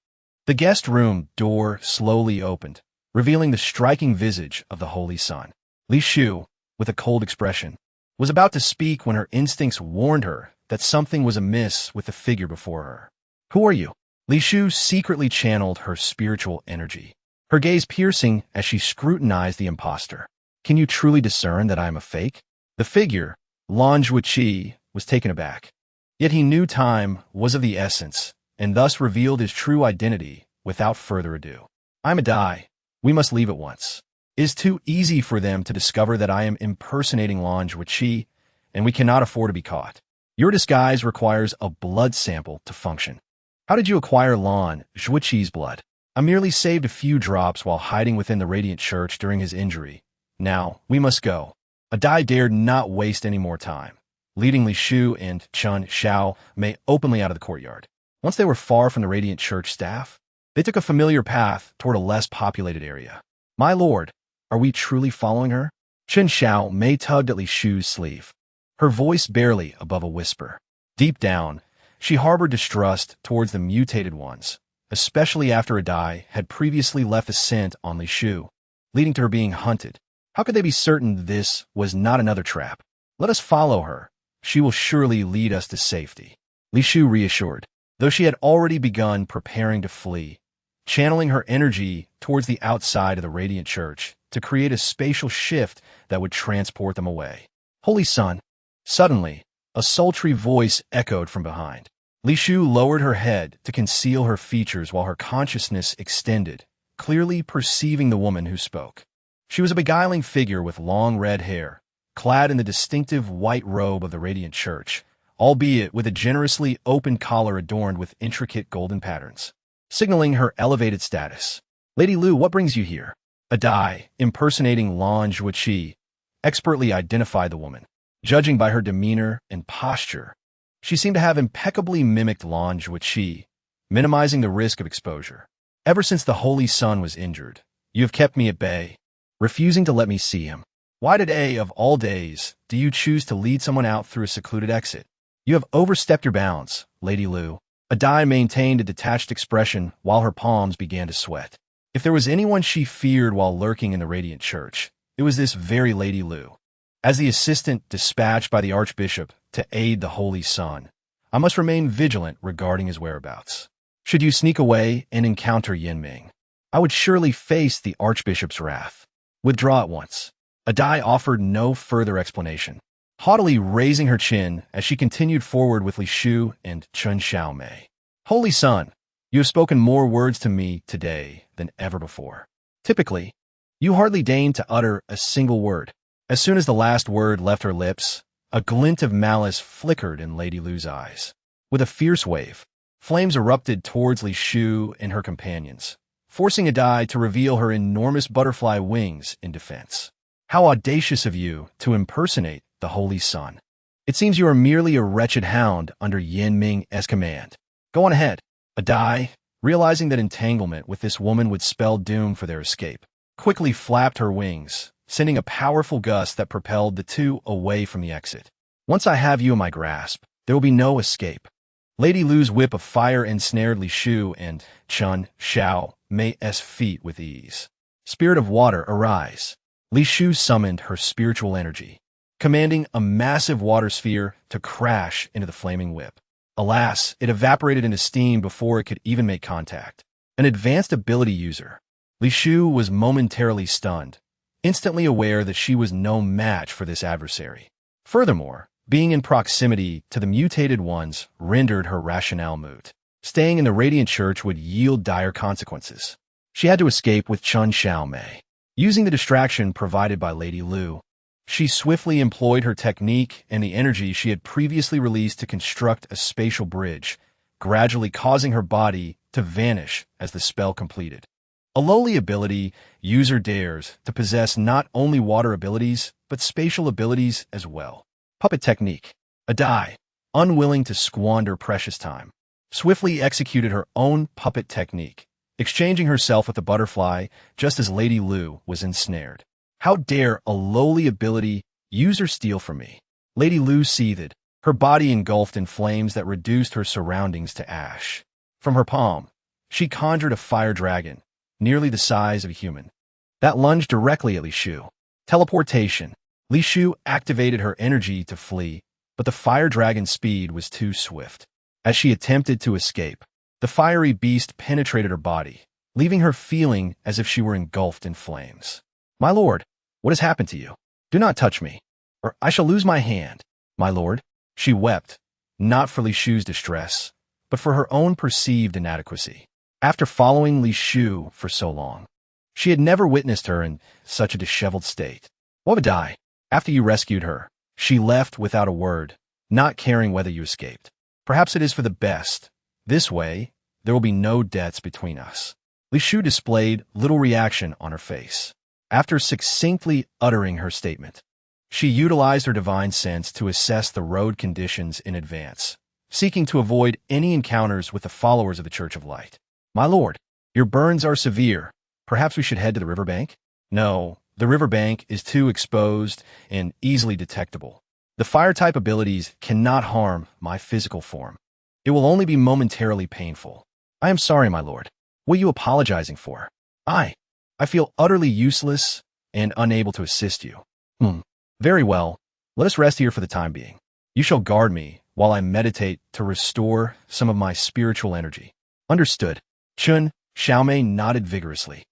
the guest room door slowly opened, revealing the striking visage of the Holy Sun. Li Shu, with a cold expression, was about to speak when her instincts warned her that something was amiss with the figure before her. Who are you? Li Shu secretly channeled her spiritual energy, her gaze piercing as she scrutinized the impostor. Can you truly discern that I am a fake? The figure, Lan Zhuoqi, was taken aback. Yet he knew time was of the essence, and thus revealed his true identity without further ado. I'm a die. We must leave at once. It is too easy for them to discover that I am impersonating Lan Zhuoqi, and we cannot afford to be caught. Your disguise requires a blood sample to function. How did you acquire Lan Zhuoqi's blood? I merely saved a few drops while hiding within the Radiant Church during his injury. Now, we must go. Adai dared not waste any more time, leading Li Shu and Chun Xiao Mei openly out of the courtyard. Once they were far from the Radiant Church staff, they took a familiar path toward a less populated area. My lord, are we truly following her? Chun Xiao Mei tugged at Li Shu's sleeve, her voice barely above a whisper. Deep down, she harbored distrust towards the mutated ones, especially after Adai had previously left a scent on Li Shu, leading to her being hunted. How could they be certain this was not another trap? Let us follow her. She will surely lead us to safety. Li Shu reassured, though she had already begun preparing to flee, channeling her energy towards the outside of the Radiant Church to create a spatial shift that would transport them away. Holy Sun! Suddenly, a sultry voice echoed from behind. Li Shu lowered her head to conceal her features while her consciousness extended, clearly perceiving the woman who spoke. She was a beguiling figure with long red hair, clad in the distinctive white robe of the Radiant Church, albeit with a generously open collar adorned with intricate golden patterns, signaling her elevated status. Lady Lu, what brings you here? Adai, impersonating Lan Zhuoqi, expertly identified the woman. Judging by her demeanor and posture, she seemed to have impeccably mimicked Lan Zhuoqi, minimizing the risk of exposure. Ever since the Holy Sun was injured, you have kept me at bay, refusing to let me see him. Why today, of all days, do you choose to lead someone out through a secluded exit? You have overstepped your bounds, Lady Lu. Adai maintained a detached expression while her palms began to sweat. If there was anyone she feared while lurking in the Radiant Church, it was this very Lady Lu. As the assistant dispatched by the Archbishop to aid the Holy Sun, I must remain vigilant regarding his whereabouts. Should you sneak away and encounter Yinming, I would surely face the Archbishop's wrath. Withdraw at once. Adai offered no further explanation, haughtily raising her chin as she continued forward with Li Shu and Chun Xiao Mei. Holy Sun, you have spoken more words to me today than ever before. Typically, you hardly deign to utter a single word. As soon as the last word left her lips, a glint of malice flickered in Lady Lu's eyes. With a fierce wave, flames erupted towards Li Shu and her companions, forcing Adai to reveal her enormous butterfly wings in defense. How audacious of you to impersonate the Holy Sun. It seems you are merely a wretched hound under Yinming's command. Go on ahead. Adai, realizing that entanglement with this woman would spell doom for their escape, quickly flapped her wings, sending a powerful gust that propelled the two away from the exit. Once I have you in my grasp, there will be no escape. Lady Lu's whip of fire ensnared Li Shu and Chun Xiao Mei's feet with ease. Spirit of water, arise. Li Shu summoned her spiritual energy, commanding a massive water sphere to crash into the flaming whip. Alas, it evaporated into steam before it could even make contact. An advanced ability user. Li Shu was momentarily stunned, instantly aware that she was no match for this adversary. Furthermore, being in proximity to the mutated ones rendered her rationale moot. Staying in the Radiant Church would yield dire consequences. She had to escape with Chen Xiaomei. Using the distraction provided by Lady Lu, she swiftly employed her technique and the energy she had previously released to construct a spatial bridge, gradually causing her body to vanish as the spell completed. A lowly ability user dares to possess not only water abilities, but spatial abilities as well. Puppet technique. A Dai, unwilling to squander precious time, swiftly executed her own puppet technique, exchanging herself with the butterfly just as Lady Lu was ensnared. How dare a lowly ability user steal from me? Lady Lu seethed, her body engulfed in flames that reduced her surroundings to ash. From her palm, she conjured a fire dragon, nearly the size of a human, that lunged directly at Li Shu. Teleportation. Li Shu activated her energy to flee, but the fire dragon's speed was too swift. As she attempted to escape, the fiery beast penetrated her body, leaving her feeling as if she were engulfed in flames. My lord, what has happened to you? Do not touch me, or I shall lose my hand. My lord, she wept, not for Li Shu's distress, but for her own perceived inadequacy. After following Li Shu for so long, she had never witnessed her in such a disheveled state. Wabadai, after you rescued her, she left without a word, not caring whether you escaped. Perhaps it is for the best. This way, there will be no debts between us. Li Shu displayed little reaction on her face. After succinctly uttering her statement, she utilized her divine sense to assess the road conditions in advance, seeking to avoid any encounters with the followers of the Church of Light. My lord, your burns are severe. Perhaps we should head to the riverbank? No, the riverbank is too exposed and easily detectable. The fire-type abilities cannot harm my physical form. It will only be momentarily painful. I am sorry, my lord. What are you apologizing for? I feel utterly useless and unable to assist you. Very well. Let us rest here for the time being. You shall guard me while I meditate to restore some of my spiritual energy. Understood. Chen Xiaomei nodded vigorously,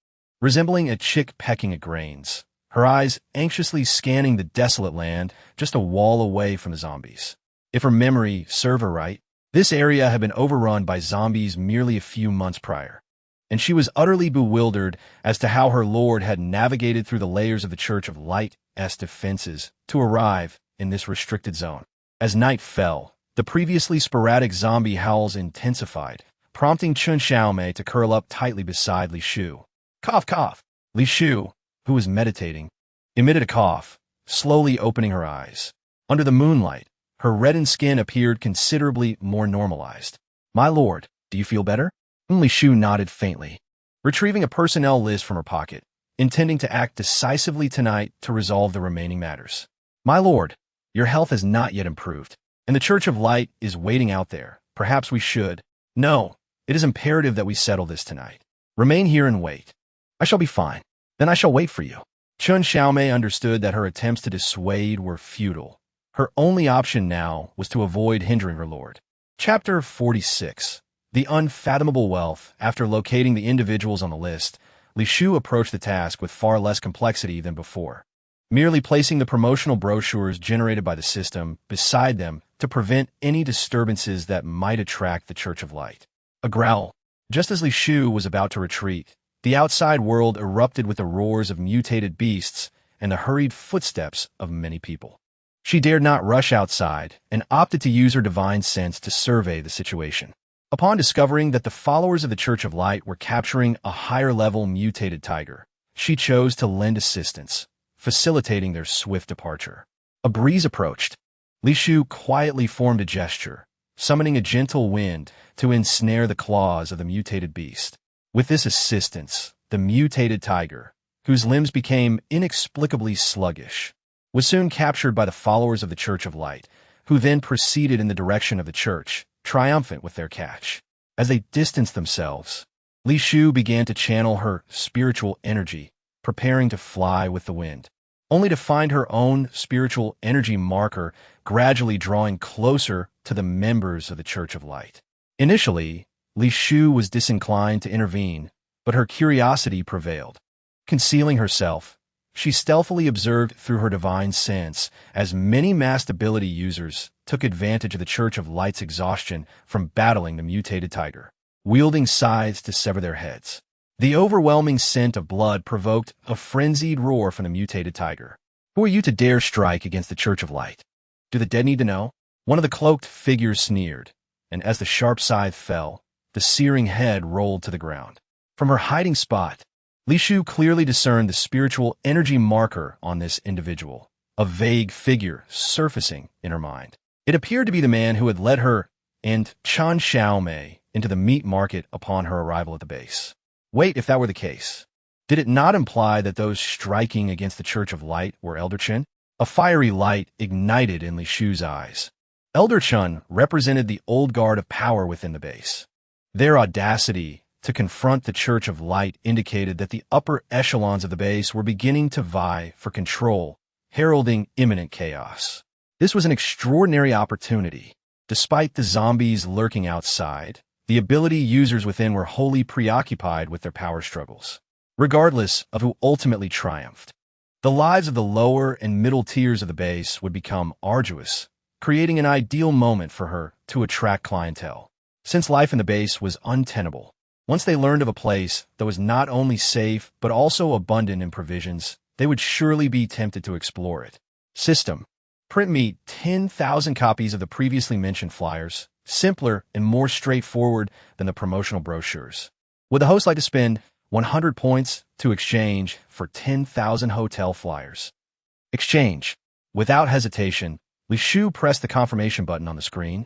resembling a chick pecking at grains, her eyes anxiously scanning the desolate land just a wall away from the zombies. If her memory served her right, this area had been overrun by zombies merely a few months prior, and she was utterly bewildered as to how her lord had navigated through the layers of the Church of Light's defenses to arrive in this restricted zone. As night fell, the previously sporadic zombie howls intensified, prompting Chen Xiaomei to curl up tightly beside Li Shu. Cough, cough. Li Shu, who was meditating, emitted a cough, slowly opening her eyes. Under the moonlight, her reddened skin appeared considerably more normalized. My lord, do you feel better? Li Shu nodded faintly, retrieving a personnel list from her pocket, intending to act decisively tonight to resolve the remaining matters. My lord, your health has not yet improved, and the Church of Light is waiting out there. Perhaps we should. No, it is imperative that we settle this tonight. Remain here and wait. I shall be fine. Then I shall wait for you. Chen Xiaomei understood that her attempts to dissuade were futile. Her only option now was to avoid hindering her lord. Chapter 46. The Unfathomable Wealth. After locating the individuals on the list, Li Shu approached the task with far less complexity than before, merely placing the promotional brochures generated by the system beside them to prevent any disturbances that might attract the Church of Light. A growl. Just as Li Shu was about to retreat, the outside world erupted with the roars of mutated beasts and the hurried footsteps of many people. She dared not rush outside and opted to use her divine sense to survey the situation. Upon discovering that the followers of the Church of Light were capturing a higher-level mutated tiger, she chose to lend assistance, facilitating their swift departure. A breeze approached. Li Shu quietly formed a gesture, summoning a gentle wind to ensnare the claws of the mutated beast. With this assistance, the mutated tiger, whose limbs became inexplicably sluggish, was soon captured by the followers of the Church of Light, who then proceeded in the direction of the church, triumphant with their catch. As they distanced themselves, Li Shu began to channel her spiritual energy, preparing to fly with the wind, only to find her own spiritual energy marker gradually drawing closer to the members of the Church of Light. Initially, Li Shu was disinclined to intervene, but her curiosity prevailed. Concealing herself, she stealthily observed through her divine sense as many masked ability users took advantage of the Church of Light's exhaustion from battling the mutated tiger, wielding scythes to sever their heads. The overwhelming scent of blood provoked a frenzied roar from the mutated tiger. "Who are you to dare strike against the Church of Light? Do the dead need to know?" One of the cloaked figures sneered, and as the sharp scythe fell, the searing head rolled to the ground. From her hiding spot, Li Shu clearly discerned the spiritual energy marker on this individual, a vague figure surfacing in her mind. It appeared to be the man who had led her and Chen Xiaomei into the meat market upon her arrival at the base. Wait, if that were the case, did it not imply that those striking against the Church of Light were Elder Chen? A fiery light ignited in Li Shu's eyes. Elder Chen represented the old guard of power within the base. Their audacity to confront the Church of Light indicated that the upper echelons of the base were beginning to vie for control, heralding imminent chaos. This was an extraordinary opportunity. Despite the zombies lurking outside, the ability users within were wholly preoccupied with their power struggles. Regardless of who ultimately triumphed, the lives of the lower and middle tiers of the base would become arduous, creating an ideal moment for her to attract clientele. Since life in the base was untenable, once they learned of a place that was not only safe but also abundant in provisions, they would surely be tempted to explore it. System: print me 10,000 copies of the previously mentioned flyers, simpler and more straightforward than the promotional brochures. Would the host like to spend 100 points to exchange for 10,000 hotel flyers? Exchange. Without hesitation, Li Shu pressed the confirmation button on the screen.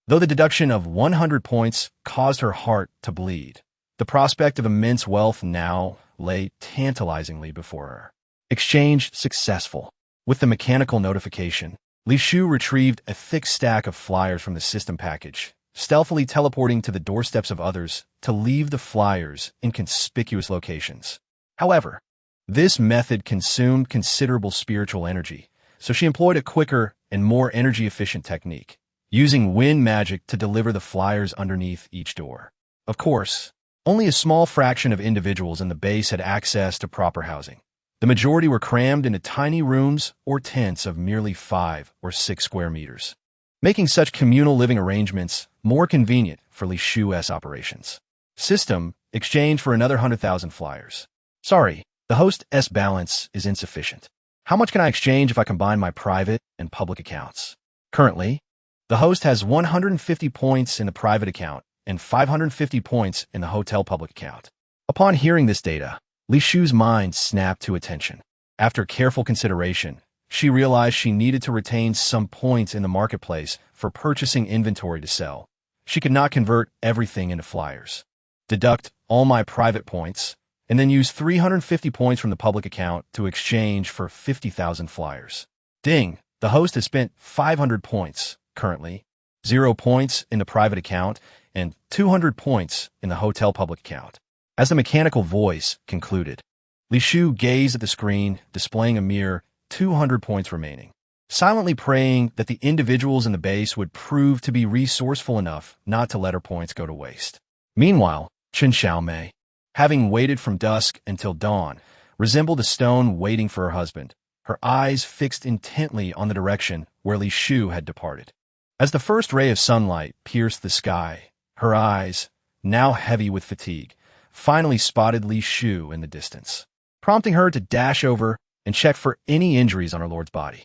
Though the deduction of 100 points caused her heart to bleed, the prospect of immense wealth now lay tantalizingly before her. Exchange successful. With the mechanical notification, Li Shu retrieved a thick stack of flyers from the system package, stealthily teleporting to the doorsteps of others to leave the flyers in conspicuous locations. However, this method consumed considerable spiritual energy, so she employed a quicker and more energy-efficient technique, using wind magic to deliver the flyers underneath each door. Of course, only a small fraction of individuals in the base had access to proper housing. The majority were crammed into tiny rooms or tents of merely 5 or 6 square meters, making such communal living arrangements more convenient for Li Shu's operations. System: exchange for another 100,000 flyers. Sorry, the host's balance is insufficient. How much can I exchange if I combine my private and public accounts? Currently, the host has 150 points in the private account and 550 points in the hotel public account. Upon hearing this data, Li Shu's mind snapped to attention. After careful consideration, she realized she needed to retain some points in the marketplace for purchasing inventory to sell. She could not convert everything into flyers. Deduct all my private points, and then use 350 points from the public account to exchange for 50,000 flyers. Ding! The host has spent 500 points, currently, 0 points in the private account, and 200 points in the hotel public account. As the mechanical voice concluded, Li Shu gazed at the screen, displaying a mere 200 points remaining, silently praying that the individuals in the base would prove to be resourceful enough not to let her points go to waste. Meanwhile, Chen Xiaomei, having waited from dusk until dawn, resembled a stone waiting for her husband, her eyes fixed intently on the direction where Li Shu had departed. As the first ray of sunlight pierced the sky, her eyes, now heavy with fatigue, finally spotted Li Shu in the distance, prompting her to dash over and check for any injuries on her lord's body.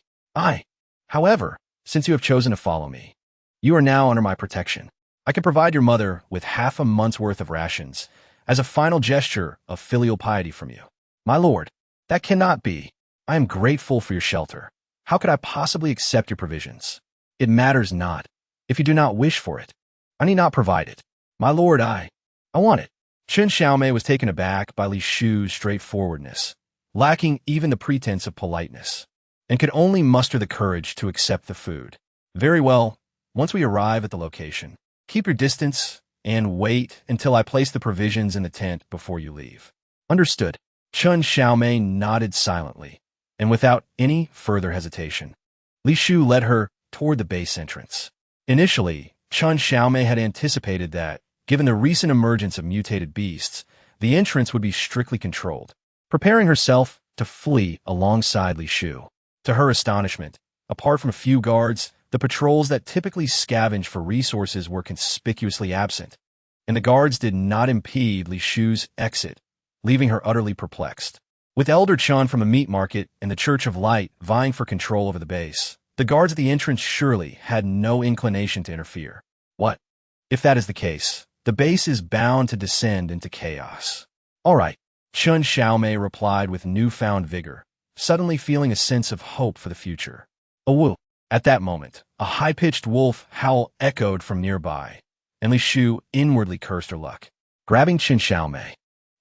However, since you have chosen to follow me, you are now under my protection. I can provide your mother with half a month's worth of rations as a final gesture of filial piety from you. My lord, that cannot be. I am grateful for your shelter. How could I possibly accept your provisions? It matters not. If you do not wish for it, I need not provide it. My lord, I want it. Chen Xiaomei was taken aback by Li Shu's straightforwardness, lacking even the pretense of politeness, and could only muster the courage to accept the food. Very well, once we arrive at the location, keep your distance and wait until I place the provisions in the tent before you leave. Understood. Chen Xiaomei nodded silently, and without any further hesitation, Li Shu led her toward the base entrance. Initially, Chen Xiaomei had anticipated that, Given the recent emergence of mutated beasts, the entrance would be strictly controlled, preparing herself to flee alongside Li Shu. To her astonishment, apart from a few guards, the patrols that typically scavenge for resources were conspicuously absent, and the guards did not impede Li Shu's exit, leaving her utterly perplexed. With Elder Chun from a meat market and the Church of Light vying for control over the base, the guards at the entrance surely had no inclination to interfere. What? If that is the case, the base is bound to descend into chaos. All right, Chun Xiaomei replied with newfound vigor, suddenly feeling a sense of hope for the future. A woo! At that moment, a high-pitched wolf howl echoed from nearby, and Li Shu inwardly cursed her luck. Grabbing Chun Xiaomei,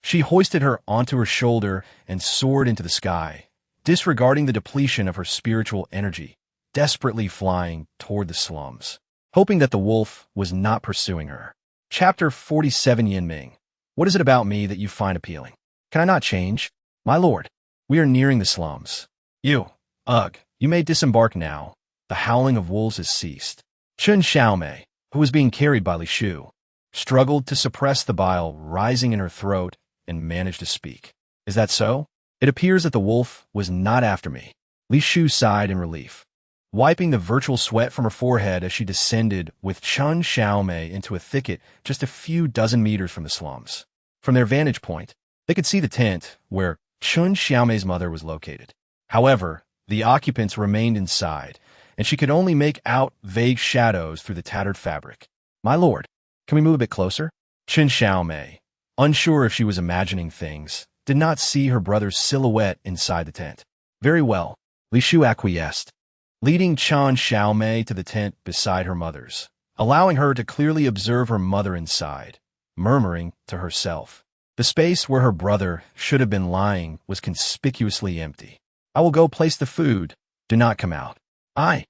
she hoisted her onto her shoulder and soared into the sky, disregarding the depletion of her spiritual energy, desperately flying toward the slums, hoping that the wolf was not pursuing her. Chapter 47 Yin Ming. What is it about me that you find appealing? Can I not change? My lord, we are nearing the slums. You may disembark now. The howling of wolves has ceased. Chun Xiaomei, who was being carried by Li Shu, struggled to suppress the bile rising in her throat and managed to speak. Is that so? It appears that the wolf was not after me. Li Shu sighed in relief, wiping the virtual sweat from her forehead as she descended with Chun Xiaomei into a thicket just a few dozen meters from the slums. From their vantage point, they could see the tent where Chun Xiaomei's mother was located. However, the occupants remained inside, and she could only make out vague shadows through the tattered fabric. My lord, can we move a bit closer? Chun Xiaomei, unsure if she was imagining things, did not see her brother's silhouette inside the tent. Very well, Li Shu acquiesced, leading Chun Xiaomei to the tent beside her mother's, allowing her to clearly observe her mother inside, murmuring to herself. The space where her brother should have been lying was conspicuously empty. I will go place the food. Do not come out. I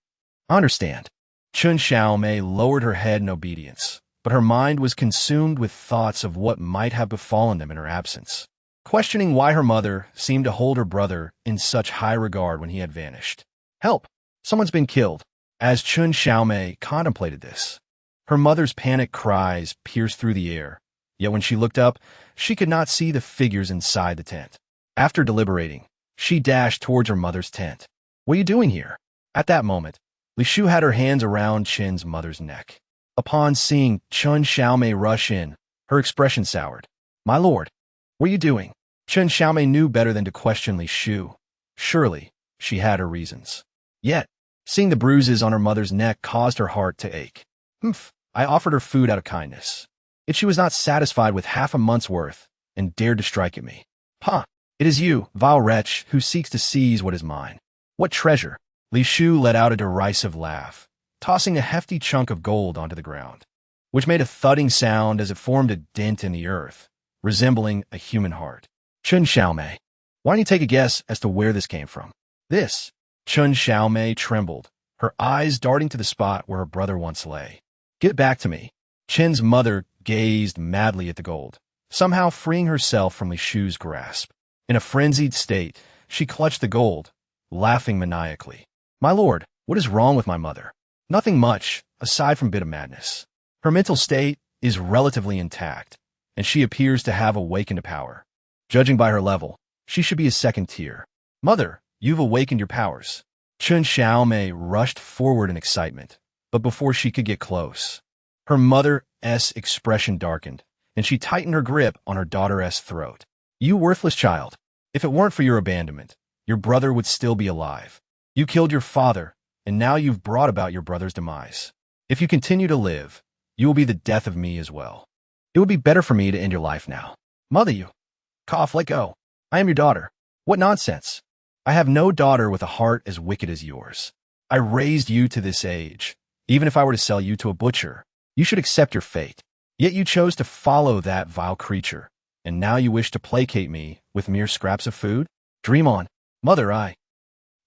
understand. Chun Xiaomei lowered her head in obedience, but her mind was consumed with thoughts of what might have befallen them in her absence, questioning why her mother seemed to hold her brother in such high regard when he had vanished. Help! Someone's been killed. As Chun Xiaomei contemplated this, her mother's panic cries pierced through the air, yet when she looked up, she could not see the figures inside the tent. After deliberating, she dashed towards her mother's tent. What are you doing here? At that moment, Li Shu had her hands around Chen's mother's neck. Upon seeing Chun Xiaomei rush in, her expression soured. My lord, what are you doing? Chun Xiaomei knew better than to question Li Shu. Surely, she had her reasons. Yet, seeing the bruises on her mother's neck caused her heart to ache. I offered her food out of kindness. Yet she was not satisfied with half a month's worth, and dared to strike at me. It is you, vile wretch, who seeks to seize what is mine. What treasure? Li Shu let out a derisive laugh, tossing a hefty chunk of gold onto the ground, which made a thudding sound as it formed a dent in the earth, resembling a human heart. Chun Xiaomei, why don't you take a guess as to where this came from? This. Chun Xiaomei trembled, her eyes darting to the spot where her brother once lay. Get back to me. Chen's mother gazed madly at the gold, somehow freeing herself from Li Shu's grasp. In a frenzied state, she clutched the gold, laughing maniacally. My lord, what is wrong with my mother? Nothing much, aside from a bit of madness. Her mental state is relatively intact, and she appears to have awakened to power. Judging by her level, she should be a second tier. Mother, you've awakened your powers. Chun Xiaomei rushed forward in excitement, but before she could get close, her mother's expression darkened, and she tightened her grip on her daughter's throat. You worthless child, if it weren't for your abandonment, your brother would still be alive. You killed your father, and now you've brought about your brother's demise. If you continue to live, you will be the death of me as well. It would be better for me to end your life now. Mother, you. Cough, let go. I am your daughter. What nonsense. I have no daughter with a heart as wicked as yours. I raised you to this age. Even if I were to sell you to a butcher, you should accept your fate. Yet you chose to follow that vile creature, and now you wish to placate me with mere scraps of food? Dream on. Mother, I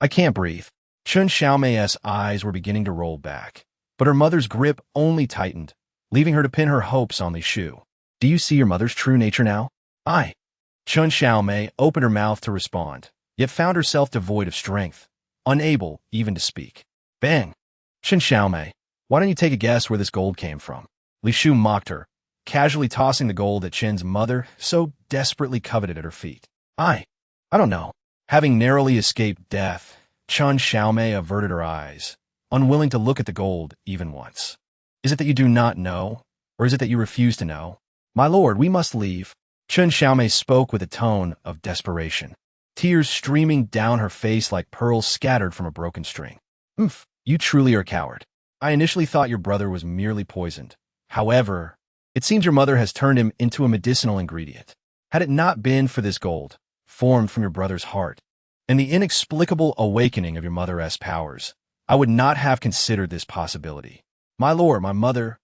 can't breathe. Chun Xiaomei's eyes were beginning to roll back, but her mother's grip only tightened, leaving her to pin her hopes on Li Shu. Do you see your mother's true nature now? Chun Xiaomei opened her mouth to respond, yet found herself devoid of strength, unable even to speak. Bang! Chun Xiaomei, why don't you take a guess where this gold came from? Li Shu mocked her, casually tossing the gold that Chen's mother so desperately coveted at her feet. I don't know. Having narrowly escaped death, Chen Xiaomei averted her eyes, unwilling to look at the gold even once. Is it that you do not know, or is it that you refuse to know? My lord, we must leave. Chen Xiaomei spoke with a tone of desperation, tears streaming down her face like pearls scattered from a broken string. You truly are a coward. I initially thought your brother was merely poisoned. However, it seems your mother has turned him into a medicinal ingredient. Had it not been for this gold, formed from your brother's heart, and the inexplicable awakening of your mother's powers, I would not have considered this possibility. My lord, my mother...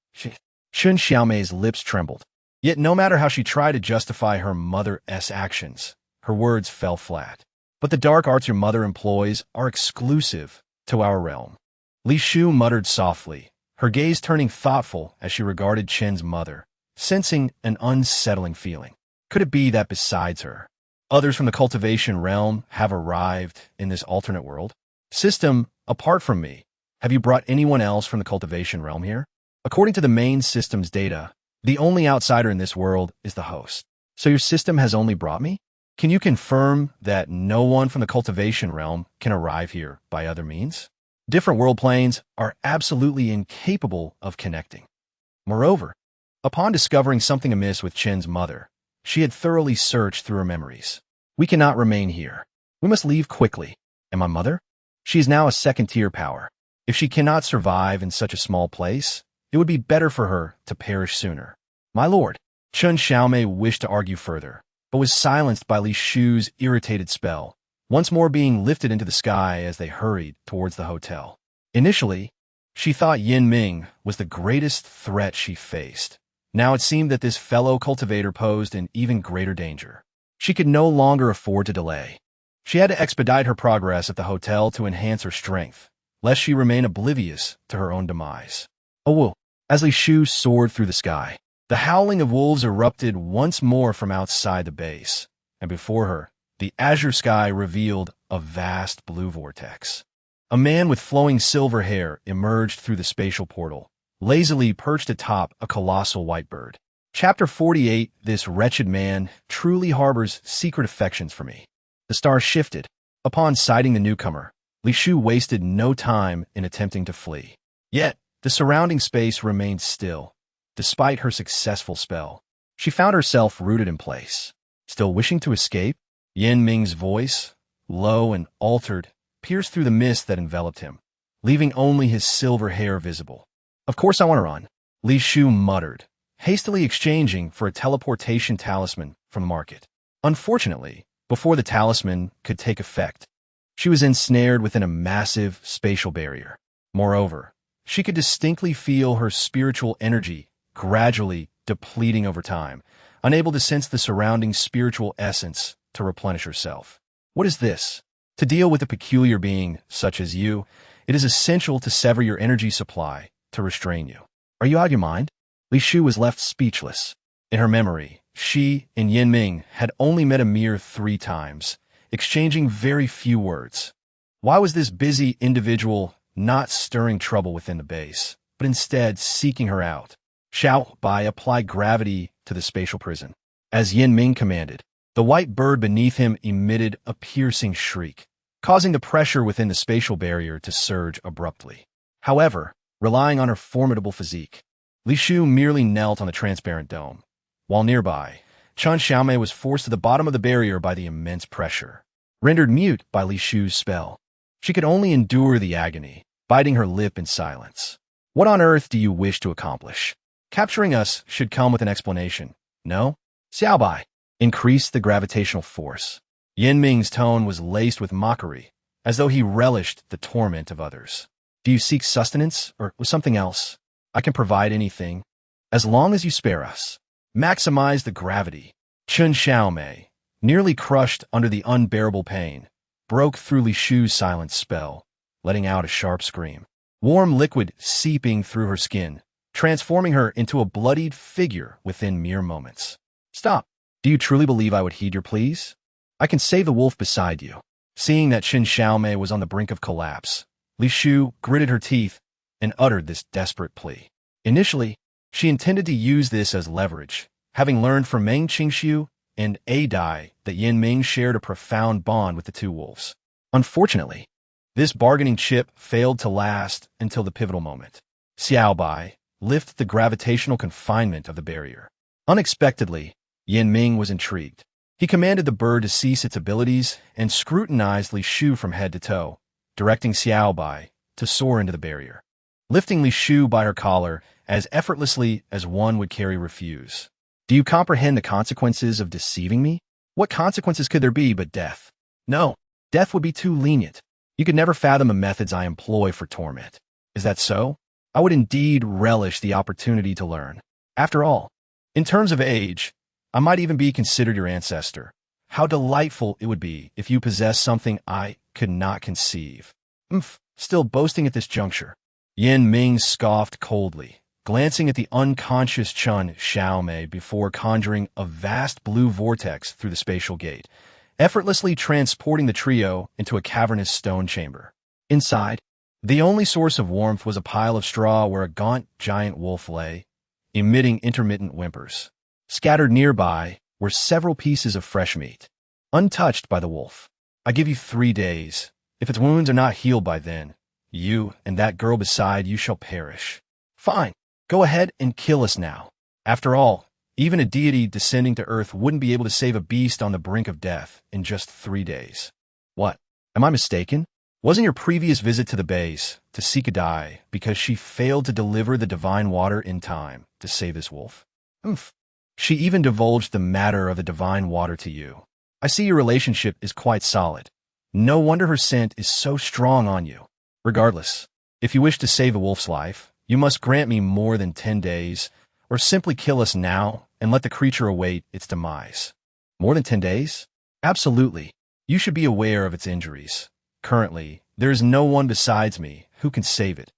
Chen Xiaomei's lips trembled. Yet no matter how she tried to justify her mother's actions, her words fell flat. But the dark arts your mother employs are exclusive to our realm. Li Shu muttered softly, her gaze turning thoughtful as she regarded Chen's mother, sensing an unsettling feeling. Could it be that besides her, others from the cultivation realm have arrived in this alternate world? System, apart from me, have you brought anyone else from the cultivation realm here? According to the main system's data, the only outsider in this world is the host. So your system has only brought me? Can you confirm that no one from the cultivation realm can arrive here by other means? Different world planes are absolutely incapable of connecting. Moreover, upon discovering something amiss with Chen's mother, she had thoroughly searched through her memories. We cannot remain here. We must leave quickly. And my mother? She is now a second-tier power. If she cannot survive in such a small place, it would be better for her to perish sooner. My lord, Chen Xiaomei wished to argue further, but was silenced by Li Shu's irritated spell, once more being lifted into the sky as they hurried towards the hotel. Initially, she thought Yin Ming was the greatest threat she faced. Now it seemed that this fellow cultivator posed an even greater danger. She could no longer afford to delay. She had to expedite her progress at the hotel to enhance her strength, lest she remain oblivious to her own demise. Oh, whoa. As Li Shu soared through the sky, the howling of wolves erupted once more from outside the base, and before her, the azure sky revealed a vast blue vortex. A man with flowing silver hair emerged through the spatial portal, lazily perched atop a colossal white bird. Chapter 48. This wretched man truly harbors secret affections for me. The stars shifted. Upon sighting the newcomer, Li Shu wasted no time in attempting to flee. Yet, the surrounding space remained still. Despite her successful spell, she found herself rooted in place. Still wishing to escape, Yin Ming's voice, low and altered, pierced through the mist that enveloped him, leaving only his silver hair visible. Of course I want to run, Li Shu muttered, hastily exchanging for a teleportation talisman from the market. Unfortunately, before the talisman could take effect, she was ensnared within a massive spatial barrier. Moreover, she could distinctly feel her spiritual energy gradually depleting over time, unable to sense the surrounding spiritual essence to replenish herself. What is this? To deal with a peculiar being such as you, it is essential to sever your energy supply to restrain you. Are you out of your mind? Li Shu was left speechless. In her memory, she and Yin Ming had only met a mere 3 times, exchanging very few words. Why was this busy individual not stirring trouble within the base, but instead seeking her out? Xiao Bai applied gravity to the spatial prison. As Yin Ming commanded, the white bird beneath him emitted a piercing shriek, causing the pressure within the spatial barrier to surge abruptly. However, relying on her formidable physique, Li Shu merely knelt on the transparent dome, while nearby, Chen Xiaomei was forced to the bottom of the barrier by the immense pressure. Rendered mute by Li Shu's spell, she could only endure the agony, biting her lip in silence. What on earth do you wish to accomplish? Capturing us should come with an explanation. No? Xiao Bai, increase the gravitational force. Yin Ming's tone was laced with mockery, as though he relished the torment of others. Do you seek sustenance, or something else? I can provide anything, as long as you spare us. Maximize the gravity. Chen Xiaomei, nearly crushed under the unbearable pain, broke through Li Shu's silent spell, letting out a sharp scream. Warm liquid seeping through her skin, transforming her into a bloodied figure within mere moments. Stop. Do you truly believe I would heed your pleas? I can save the wolf beside you. Seeing that Chen Xiaomei was on the brink of collapse, Li Shu gritted her teeth and uttered this desperate plea. Initially, She intended to use this as leverage, having learned from Meng Qingxiu and A Dai that Yin Ming shared a profound bond with the two wolves. Unfortunately, this bargaining chip failed to last until the pivotal moment. Xiao Bai lifted the gravitational confinement of the barrier. Unexpectedly, Yin Ming was intrigued. He commanded the bird to cease its abilities and scrutinized Li Shu from head to toe, directing Xiao Bai to soar into the barrier, lifting Li Shu by her collar as effortlessly as one would carry refuse. Do you comprehend the consequences of deceiving me? What consequences could there be but death? No, death would be too lenient. You could never fathom the methods I employ for torment. Is that so? I would indeed relish the opportunity to learn. After all, in terms of age, I might even be considered your ancestor. How delightful it would be if you possessed something I could not conceive. Still boasting at this juncture. Yin Ming scoffed coldly, glancing at the unconscious Chun Xiaomei before conjuring a vast blue vortex through the spatial gate, effortlessly transporting the trio into a cavernous stone chamber. Inside, the only source of warmth was a pile of straw where a gaunt giant wolf lay, emitting intermittent whimpers. Scattered nearby were several pieces of fresh meat, untouched by the wolf. I give you 3 days. If its wounds are not healed by then, you and that girl beside you shall perish. Fine, go ahead and kill us now. After all, even a deity descending to earth wouldn't be able to save a beast on the brink of death in just 3 days. What? Am I mistaken? Wasn't your previous visit to the base to seek a die because she failed to deliver the divine water in time to save this wolf? She even divulged the matter of the divine water to you. I see your relationship is quite solid. No wonder her scent is so strong on you. Regardless, if you wish to save the wolf's life, you must grant me more than 10 days, or simply kill us now and let the creature await its demise. More than 10 days? Absolutely. You should be aware of its injuries. Currently, there is no one besides me who can save it.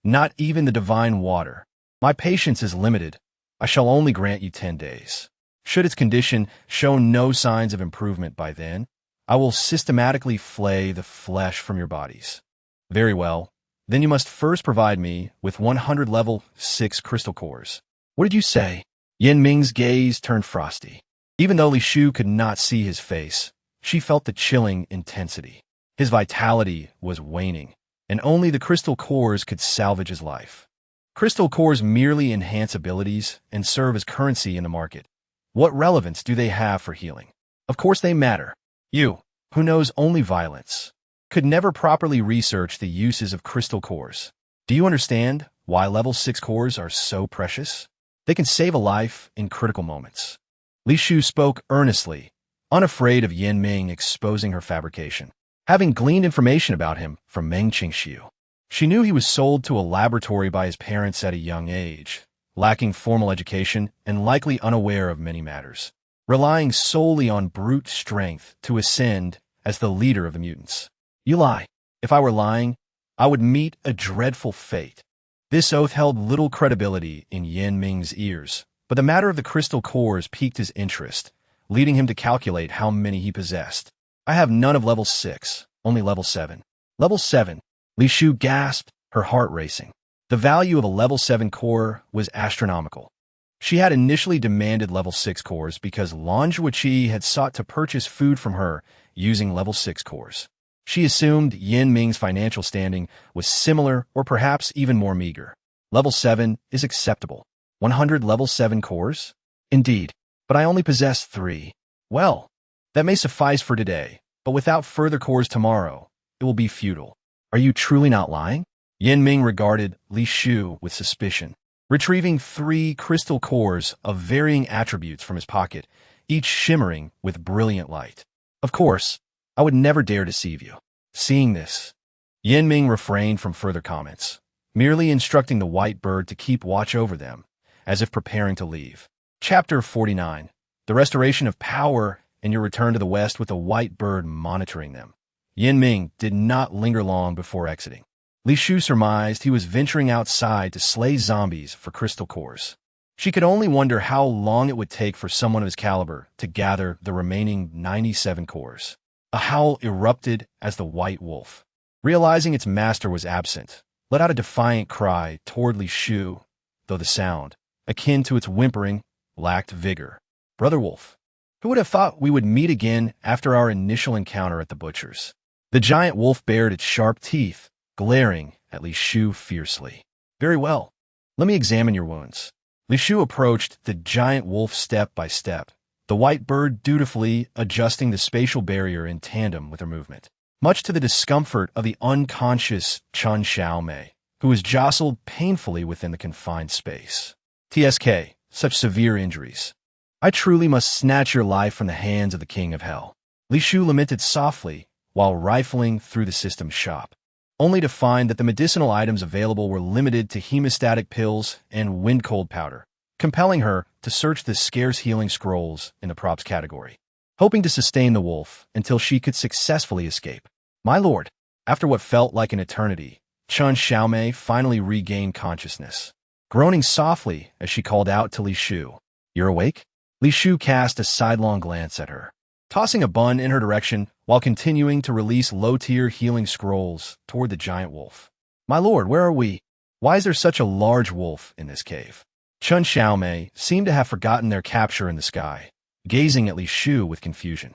Not even the divine water. My patience is limited. I shall only grant you 10 days. Should its condition show no signs of improvement by then, I will systematically flay the flesh from your bodies. Very well. Then you must first provide me with 100 level 6 crystal cores. What did you say? Yin Ming's gaze turned frosty. Even though Li Shu could not see his face, she felt the chilling intensity. His vitality was waning, and only the crystal cores could salvage his life. Crystal cores merely enhance abilities and serve as currency in the market. What relevance do they have for healing? Of course they matter. You, who knows only violence, could never properly research the uses of crystal cores. Do you understand why level 6 cores are so precious? They can save a life in critical moments. Li Shu spoke earnestly, unafraid of Yin Ming exposing her fabrication. Having gleaned information about him from Meng Qingxiu, she knew he was sold to a laboratory by his parents at a young age, lacking formal education and likely unaware of many matters, relying solely on brute strength to ascend as the leader of the mutants. You lie. If I were lying, I would meet a dreadful fate. This oath held little credibility in Yin Ming's ears, but the matter of the crystal cores piqued his interest, leading him to calculate how many he possessed. I have none of level 6, only level 7. Level 7, Li Shu gasped, her heart racing. The value of a level 7 core was astronomical. She had initially demanded level 6 cores because Lan Zhuoqi had sought to purchase food from her using level 6 cores. She assumed Yin Ming's financial standing was similar or perhaps even more meager. Level 7 is acceptable. 100 level 7 cores? Indeed, but I only possess 3. Well, that may suffice for today, but without further cores tomorrow, it will be futile. Are you truly not lying? Yin Ming regarded Li Shu with suspicion, retrieving 3 crystal cores of varying attributes from his pocket, each shimmering with brilliant light. Of course, I would never dare deceive you. Seeing this, Yin Ming refrained from further comments, merely instructing the white bird to keep watch over them, as if preparing to leave. Chapter 49. The Restoration of Power and your return to the West with the white bird monitoring them. Yin Ming did not linger long before exiting. Li Shu surmised he was venturing outside to slay zombies for crystal cores. She could only wonder how long it would take for someone of his caliber to gather the remaining 97 cores. A howl erupted as the white wolf, realizing its master was absent, let out a defiant cry toward Li Shu, though the sound, akin to its whimpering, lacked vigor. Brother Wolf, who would have thought we would meet again after our initial encounter at the butcher's? The giant wolf bared its sharp teeth, glaring at Li Shu fiercely. Very well. Let me examine your wounds. Li Shu approached the giant wolf step by step, the white bird dutifully adjusting the spatial barrier in tandem with her movement, much to the discomfort of the unconscious Chen Xiaomei, who was jostled painfully within the confined space. TSK, such severe injuries. I truly must snatch your life from the hands of the king of hell. Li Shu lamented softly while rifling through the system's shop, only to find that the medicinal items available were limited to hemostatic pills and wind-cold powder, compelling her to search the scarce healing scrolls in the props category, hoping to sustain the wolf until she could successfully escape. My lord, after what felt like an eternity, Chen Xiaomei finally regained consciousness, groaning softly as she called out to Li Shu. You're awake? Li Shu cast a sidelong glance at her, tossing a bun in her direction while continuing to release low-tier healing scrolls toward the giant wolf. My lord, where are we? Why is there such a large wolf in this cave? Chen Xiaomei seemed to have forgotten their capture in the sky, gazing at Li Shu with confusion.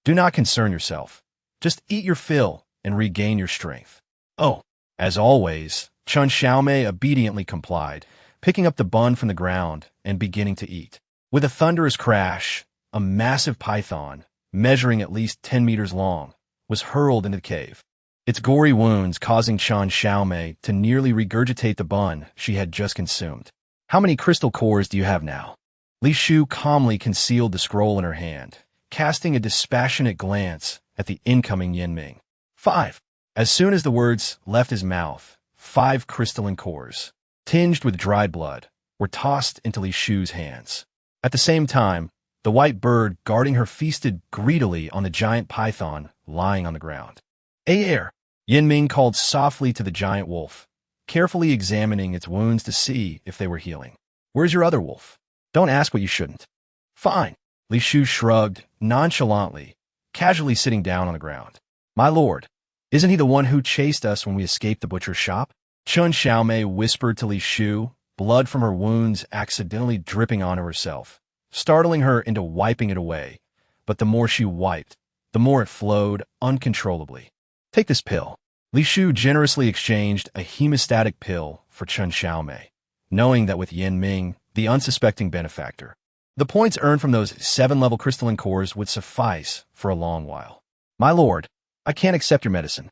Do not concern yourself. Just eat your fill and regain your strength. Oh, as always, Chen Xiaomei obediently complied, picking up the bun from the ground and beginning to eat. With a thunderous crash, a massive python, measuring at least 10 meters long, was hurled into the cave, its gory wounds causing Chen Xiaomei to nearly regurgitate the bun she had just consumed. How many crystal cores do you have now? Li Shu calmly concealed the scroll in her hand, casting a dispassionate glance at the incoming Yinming. 5. As soon as the words left his mouth, 5 crystalline cores, tinged with dried blood, were tossed into Li Shu's hands. At the same time, the white bird guarding her feasted greedily on the giant python lying on the ground. Air! Yinming called softly to the giant wolf, carefully examining its wounds to see if they were healing. Where's your other wolf? Don't ask what you shouldn't. Fine. Li Shu shrugged nonchalantly, casually sitting down on the ground. My lord, isn't he the one who chased us when we escaped the butcher's shop? Chen Xiaomei whispered to Li Shu, blood from her wounds accidentally dripping onto herself, startling her into wiping it away. But the more she wiped, the more it flowed uncontrollably. Take this pill. Li Shu generously exchanged a hemostatic pill for Chen Xiaomei, knowing that with Yinming, the unsuspecting benefactor, the points earned from those 7-level crystalline cores would suffice for a long while. My lord, I can't accept your medicine.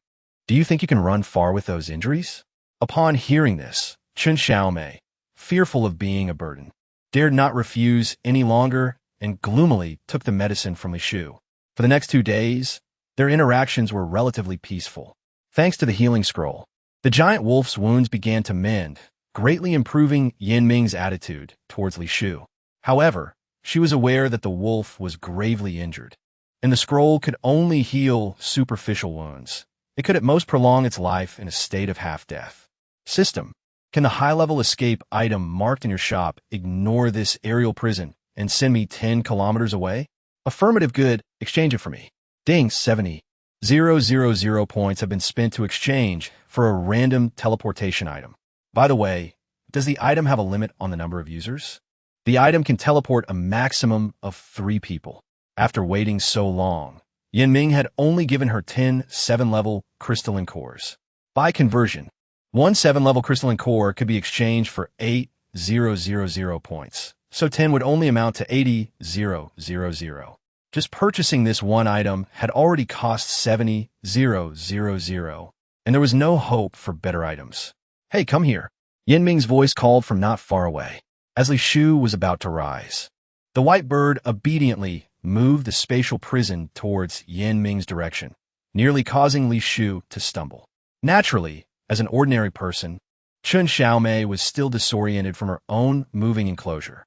Do you think you can run far with those injuries? Upon hearing this, Chen Xiaomei, fearful of being a burden, dared not refuse any longer and gloomily took the medicine from Li Shu. For the next 2 days, their interactions were relatively peaceful. Thanks to the healing scroll, the giant wolf's wounds began to mend, greatly improving Yinming's attitude towards Li Shu. However, she was aware that the wolf was gravely injured, and the scroll could only heal superficial wounds. It could at most prolong its life in a state of half-death. System, can the high-level escape item marked in your shop ignore this aerial prison and send me 10 kilometers away? Affirmative, good, exchange it for me. Ding, 70,000 points have been spent to exchange for a random teleportation item. By the way, does the item have a limit on the number of users? The item can teleport a maximum of 3 people. After waiting so long, Yinming had only given her 10 7-level crystalline cores. By conversion, 1 7-level crystalline core could be exchanged for 8,000 points, so 10 would only amount to 80,000. Just purchasing this one item had already cost 70,000, and there was no hope for better items. Hey, come here. Yinming's voice called from not far away, as Li Shu was about to rise. The white bird obediently moved the spatial prison towards Yinming's direction, nearly causing Li Shu to stumble. Naturally, as an ordinary person, Chen Xiaomei was still disoriented from her own moving enclosure.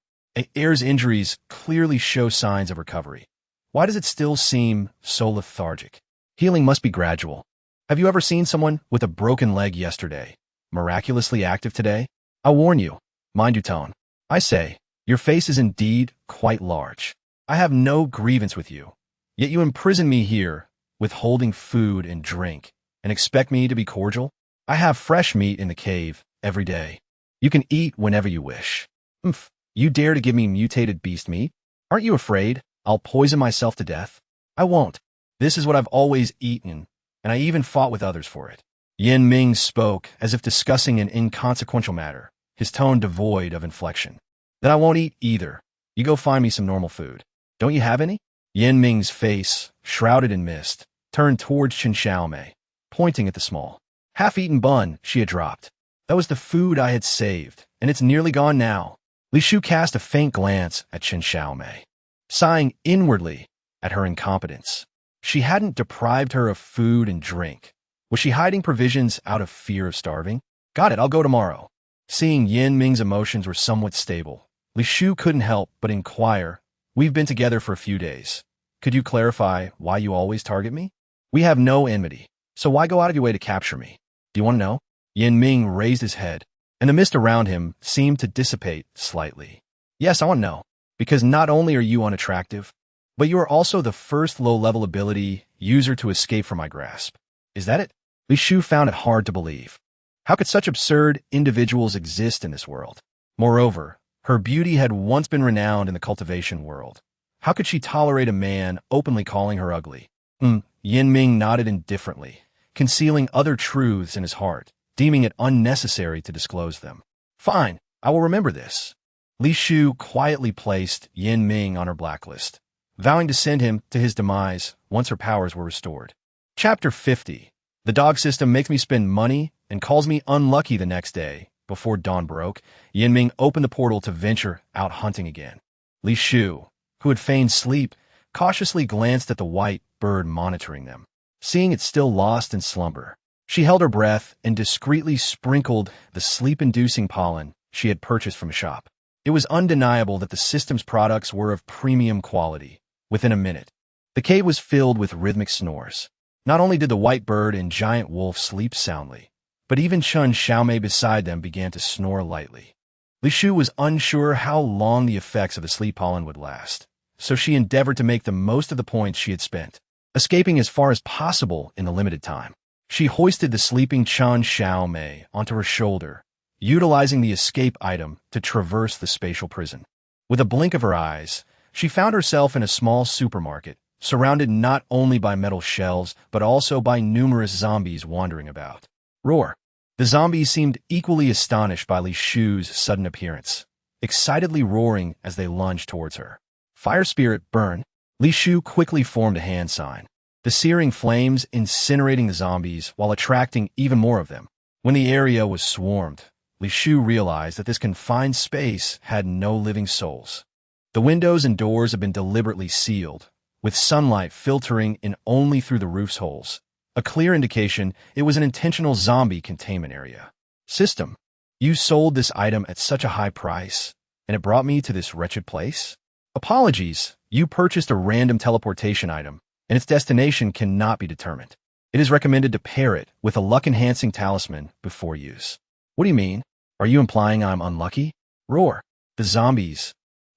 Air's injuries clearly show signs of recovery. Why does it still seem so lethargic? Healing must be gradual. Have you ever seen someone with a broken leg yesterday, miraculously active today? I warn you, mind your tone. I say, your face is indeed quite large. I have no grievance with you, yet you imprison me here, withholding food and drink, and expect me to be cordial? I have fresh meat in the cave every day. You can eat whenever you wish. Oomph. You dare to give me mutated beast meat? Aren't you afraid I'll poison myself to death? I won't. This is what I've always eaten, and I even fought with others for it. Yin Ming spoke as if discussing an inconsequential matter, his tone devoid of inflection. Then I won't eat either. You go find me some normal food. Don't you have any? Yin Ming's face, shrouded in mist, turned towards Chen Xiaomei, pointing at the small, half-eaten bun she had dropped. That was the food I had saved, and it's nearly gone now. Li Shu cast a faint glance at Chen Xiaomei, sighing inwardly at her incompetence. She hadn't deprived her of food and drink. Was she hiding provisions out of fear of starving? Got it, I'll go tomorrow. Seeing Yin Ming's emotions were somewhat stable, Li Shu couldn't help but inquire, We've been together for a few days. Could you clarify why you always target me? We have no enmity, so why go out of your way to capture me? Do you want to know? Yin Ming raised his head, and the mist around him seemed to dissipate slightly. Yes, I want to know, because not only are you unattractive, but you are also the first low-level ability user to escape from my grasp. Is that it? Li Shu found it hard to believe. How could such absurd individuals exist in this world? Moreover, her beauty had once been renowned in the cultivation world. How could she tolerate a man openly calling her ugly? Yin Ming nodded indifferently, concealing other truths in his heart, deeming it unnecessary to disclose them. Fine, I will remember this. Li Shu quietly placed Yin Ming on her blacklist, vowing to send him to his demise once her powers were restored. Chapter 50. The dog system makes me spend money and calls me unlucky the next day. Before dawn broke, Yin Ming opened the portal to venture out hunting again. Li Shu, who had feigned sleep, cautiously glanced at the white bird monitoring them. Seeing it still lost in slumber, she held her breath and discreetly sprinkled the sleep-inducing pollen she had purchased from a shop. It was undeniable that the system's products were of premium quality. Within a minute, the cave was filled with rhythmic snores. Not only did the white bird and giant wolf sleep soundly, but even Chen Xiaomei beside them began to snore lightly. Li Shu was unsure how long the effects of the sleep pollen would last, so she endeavored to make the most of the points she had spent, escaping as far as possible in the limited time. She hoisted the sleeping Chen Xiaomei onto her shoulder, utilizing the escape item to traverse the spatial prison. With a blink of her eyes, she found herself in a small supermarket, surrounded not only by metal shelves, but also by numerous zombies wandering about. Roar! The zombies seemed equally astonished by Li Shu's sudden appearance, excitedly roaring as they lunged towards her. Fire spirit, burn! Li Shu quickly formed a hand sign, the searing flames incinerating the zombies while attracting even more of them. When the area was swarmed, Li Shu realized that this confined space had no living souls. The windows and doors had been deliberately sealed, with sunlight filtering in only through the roof's holes, a clear indication it was an intentional zombie containment area. System, you sold this item at such a high price, and it brought me to this wretched place? Apologies, you purchased a random teleportation item, and its destination cannot be determined. It is recommended to pair it with a luck-enhancing talisman before use. What do you mean? Are you implying I'm unlucky? Roar! The zombies,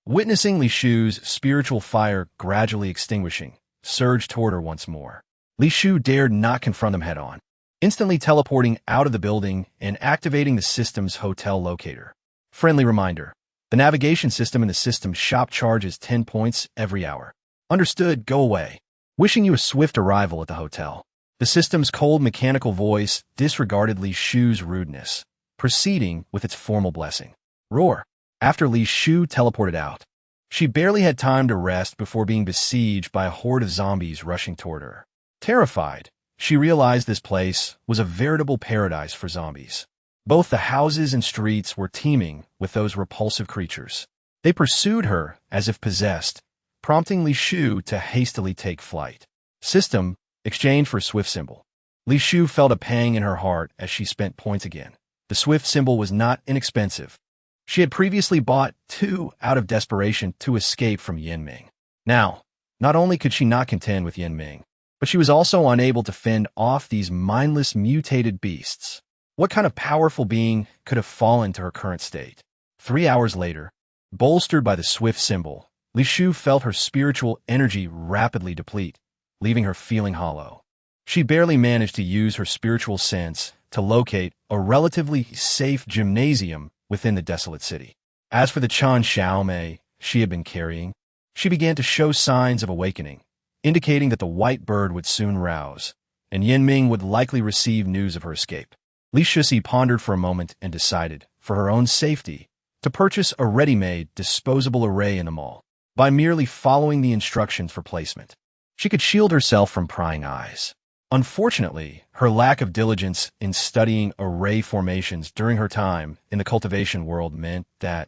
witnessing Li Shu's spiritual fire gradually extinguishing, surged toward her once more. Li Shu dared not confront them head-on, instantly teleporting out of the building and activating the system's hotel locator. Friendly reminder, the navigation system in the system shop charges 10 points every hour. Understood, go away. Wishing you a swift arrival at the hotel. The system's cold mechanical voice disregarded Li Shu's rudeness, proceeding with its formal blessing. Roar! After Li Shu teleported out, she barely had time to rest before being besieged by a horde of zombies rushing toward her. Terrified, she realized this place was a veritable paradise for zombies. Both the houses and streets were teeming with those repulsive creatures. They pursued her as if possessed, prompting Li Shu to hastily take flight. System, exchange for swift symbol. Li Shu felt a pang in her heart as she spent points again. The swift symbol was not inexpensive. She had previously bought 2 out of desperation to escape from Yin Ming. Now, not only could she not contend with Yin Ming, but she was also unable to fend off these mindless mutated beasts. What kind of powerful being could have fallen to her current state? 3 hours later, bolstered by the swift symbol, Li Shu felt her spiritual energy rapidly deplete, leaving her feeling hollow. She barely managed to use her spiritual sense to locate a relatively safe gymnasium within the desolate city. As for the Chen Xiaomei she had been carrying, she began to show signs of awakening, indicating that the white bird would soon rouse, and Yin Ming would likely receive news of her escape. Li Shufei pondered for a moment and decided, for her own safety, to purchase a ready-made, disposable array in the mall. By merely following the instructions for placement, she could shield herself from prying eyes. Unfortunately, her lack of diligence in studying array formations during her time in the cultivation world meant that,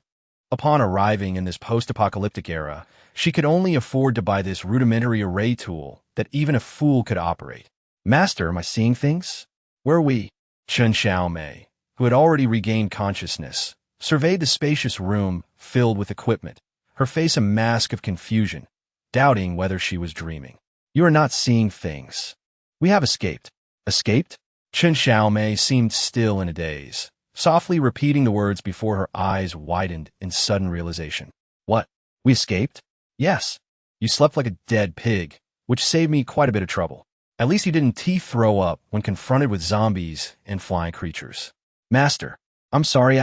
upon arriving in this post-apocalyptic era, she could only afford to buy this rudimentary array tool that even a fool could operate. Master, am I seeing things? Where are we? Chen Xiaomei, who had already regained consciousness, surveyed the spacious room filled with equipment, her face a mask of confusion, doubting whether she was dreaming. You are not seeing things. We have escaped. Escaped? Chen Xiaomei seemed still in a daze, softly repeating the words before her eyes widened in sudden realization. What? We escaped? Yes. You slept like a dead pig, which saved me quite a bit of trouble. At least you didn't throw up when confronted with zombies and flying creatures. Master, I'm sorry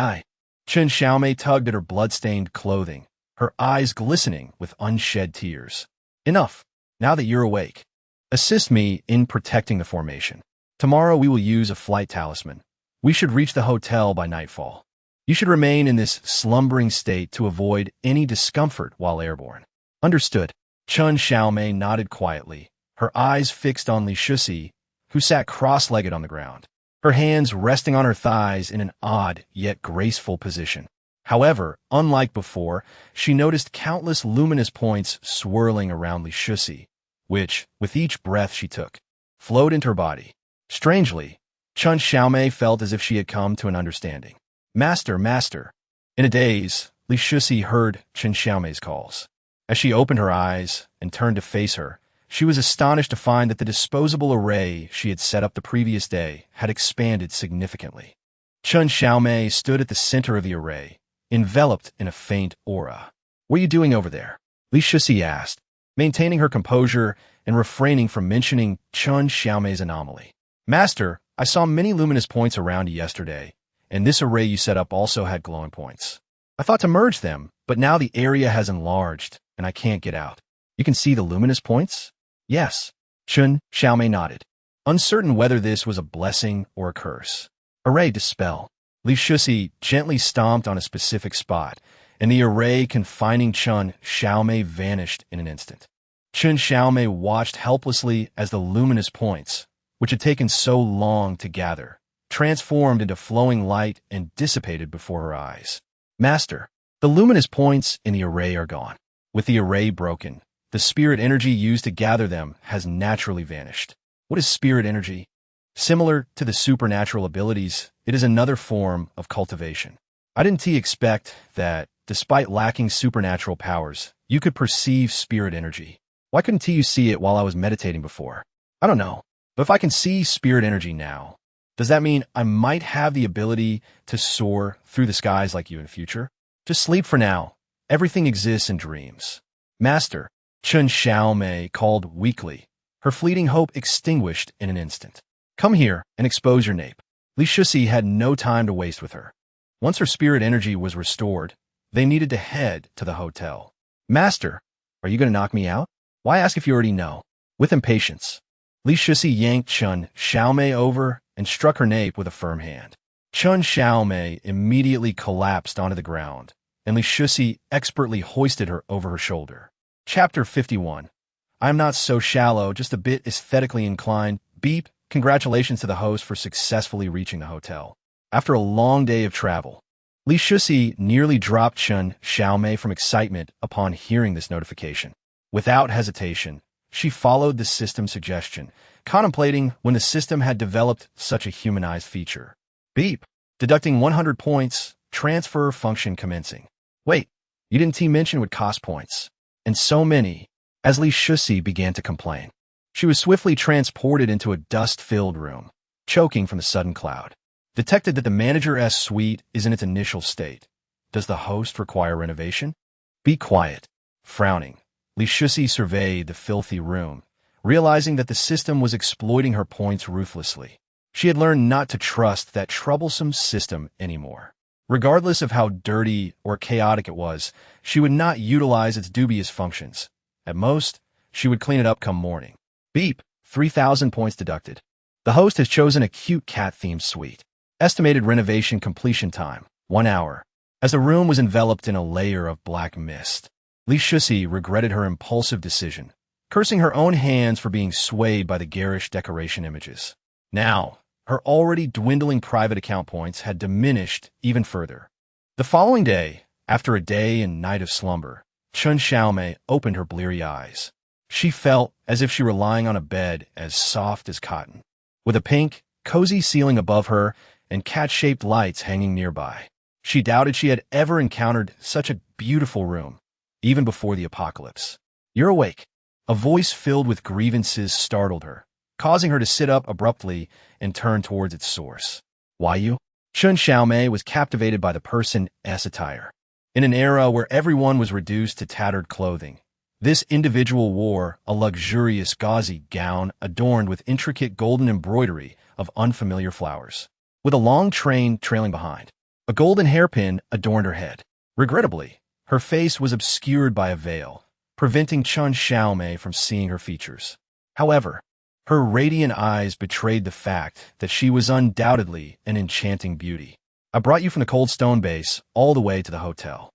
Chen Xiaomei tugged at her blood-stained clothing, her eyes glistening with unshed tears. Enough. Now that you're awake, assist me in protecting the formation. Tomorrow we will use a flight talisman. We should reach the hotel by nightfall. You should remain in this slumbering state to avoid any discomfort while airborne. Understood. Chen Xiaomei nodded quietly, her eyes fixed on Li Shufei, who sat cross-legged on the ground, her hands resting on her thighs in an odd yet graceful position. However, unlike before, she noticed countless luminous points swirling around Li Shufei, which, with each breath she took, flowed into her body. Strangely, Chen Xiaomei felt as if she had come to an understanding. Master, master. In a daze, Li Shufei heard Chen Xiaomei's calls. As she opened her eyes and turned to face her, she was astonished to find that the disposable array she had set up the previous day had expanded significantly. Chen Xiaomei stood at the center of the array, enveloped in a faint aura. What are you doing over there? Li Shufei asked, maintaining her composure and refraining from mentioning Chen Xiaomei's anomaly. Master, I saw many luminous points around you yesterday, and this array you set up also had glowing points. I thought to merge them, but now the area has enlarged, and I can't get out. You can see the luminous points? Yes. Chen Xiaomei nodded, uncertain whether this was a blessing or a curse. Array dispel. Li Shufei gently stomped on a specific spot, and the array confining Chen Xiaomei vanished in an instant. Chen Xiaomei watched helplessly as the luminous points, which had taken so long to gather, transformed into flowing light and dissipated before her eyes. Master, the luminous points in the array are gone. With the array broken, the spirit energy used to gather them has naturally vanished. What is spirit energy? Similar to the supernatural abilities, it is another form of cultivation. I didn't expect that, despite lacking supernatural powers, you could perceive spirit energy. Why couldn't you see it while I was meditating before? I don't know, but if I can see spirit energy now, does that mean I might have the ability to soar through the skies like you in the future? Just sleep for now. Everything exists in dreams. Master, Chen Xiaomei called weakly, her fleeting hope extinguished in an instant. Come here and expose your nape. Li Shufei had no time to waste with her. Once her spirit energy was restored, they needed to head to the hotel. Master, are you going to knock me out? Why ask if you already know? With impatience, Li Shufei yanked Chen Xiaomei over and struck her nape with a firm hand. Chen Xiaomei immediately collapsed onto the ground, and Li Shufei expertly hoisted her over her shoulder. Chapter 51. I'm not so shallow, just a bit aesthetically inclined. Beep. Congratulations to the host for successfully reaching the hotel. After a long day of travel, Li Shufei nearly dropped Chen Xiaomei from excitement upon hearing this notification. Without hesitation, she followed the system's suggestion, contemplating when the system had developed such a humanized feature. Beep. Deducting 100 points, transfer function commencing. Wait, you didn't mention would cost points. And so many, as Li Shufei began to complain. She was swiftly transported into a dust-filled room, choking from the sudden cloud. Detected that the manager's suite is in its initial state. Does the host require renovation? Be quiet. Frowning, Li Shufei surveyed the filthy room, realizing that the system was exploiting her points ruthlessly. She had learned not to trust that troublesome system anymore. Regardless of how dirty or chaotic it was, she would not utilize its dubious functions. At most, she would clean it up come morning. Beep, 3,000 points deducted. The host has chosen a cute cat-themed suite. Estimated renovation completion time, 1 hour. As the room was enveloped in a layer of black mist, Li Shufei regretted her impulsive decision, cursing her own hands for being swayed by the garish decoration images. Now, her already dwindling private account points had diminished even further. The following day, after a day and night of slumber, Chen Xiaomei opened her bleary eyes. She felt as if she were lying on a bed as soft as cotton, with a pink, cozy ceiling above her and cat-shaped lights hanging nearby. She doubted she had ever encountered such a beautiful room, even before the apocalypse. "You're awake." A voice filled with grievances startled her, causing her to sit up abruptly and turn towards its source. "Why you?" Chen Xiaomei was captivated by the person's attire. In an era where everyone was reduced to tattered clothing, this individual wore a luxurious gauzy gown adorned with intricate golden embroidery of unfamiliar flowers, with a long train trailing behind. A golden hairpin adorned her head. Regrettably, her face was obscured by a veil, preventing Chen Xiaomei from seeing her features. However, her radiant eyes betrayed the fact that she was undoubtedly an enchanting beauty. "I brought you from the cold stone base all the way to the hotel.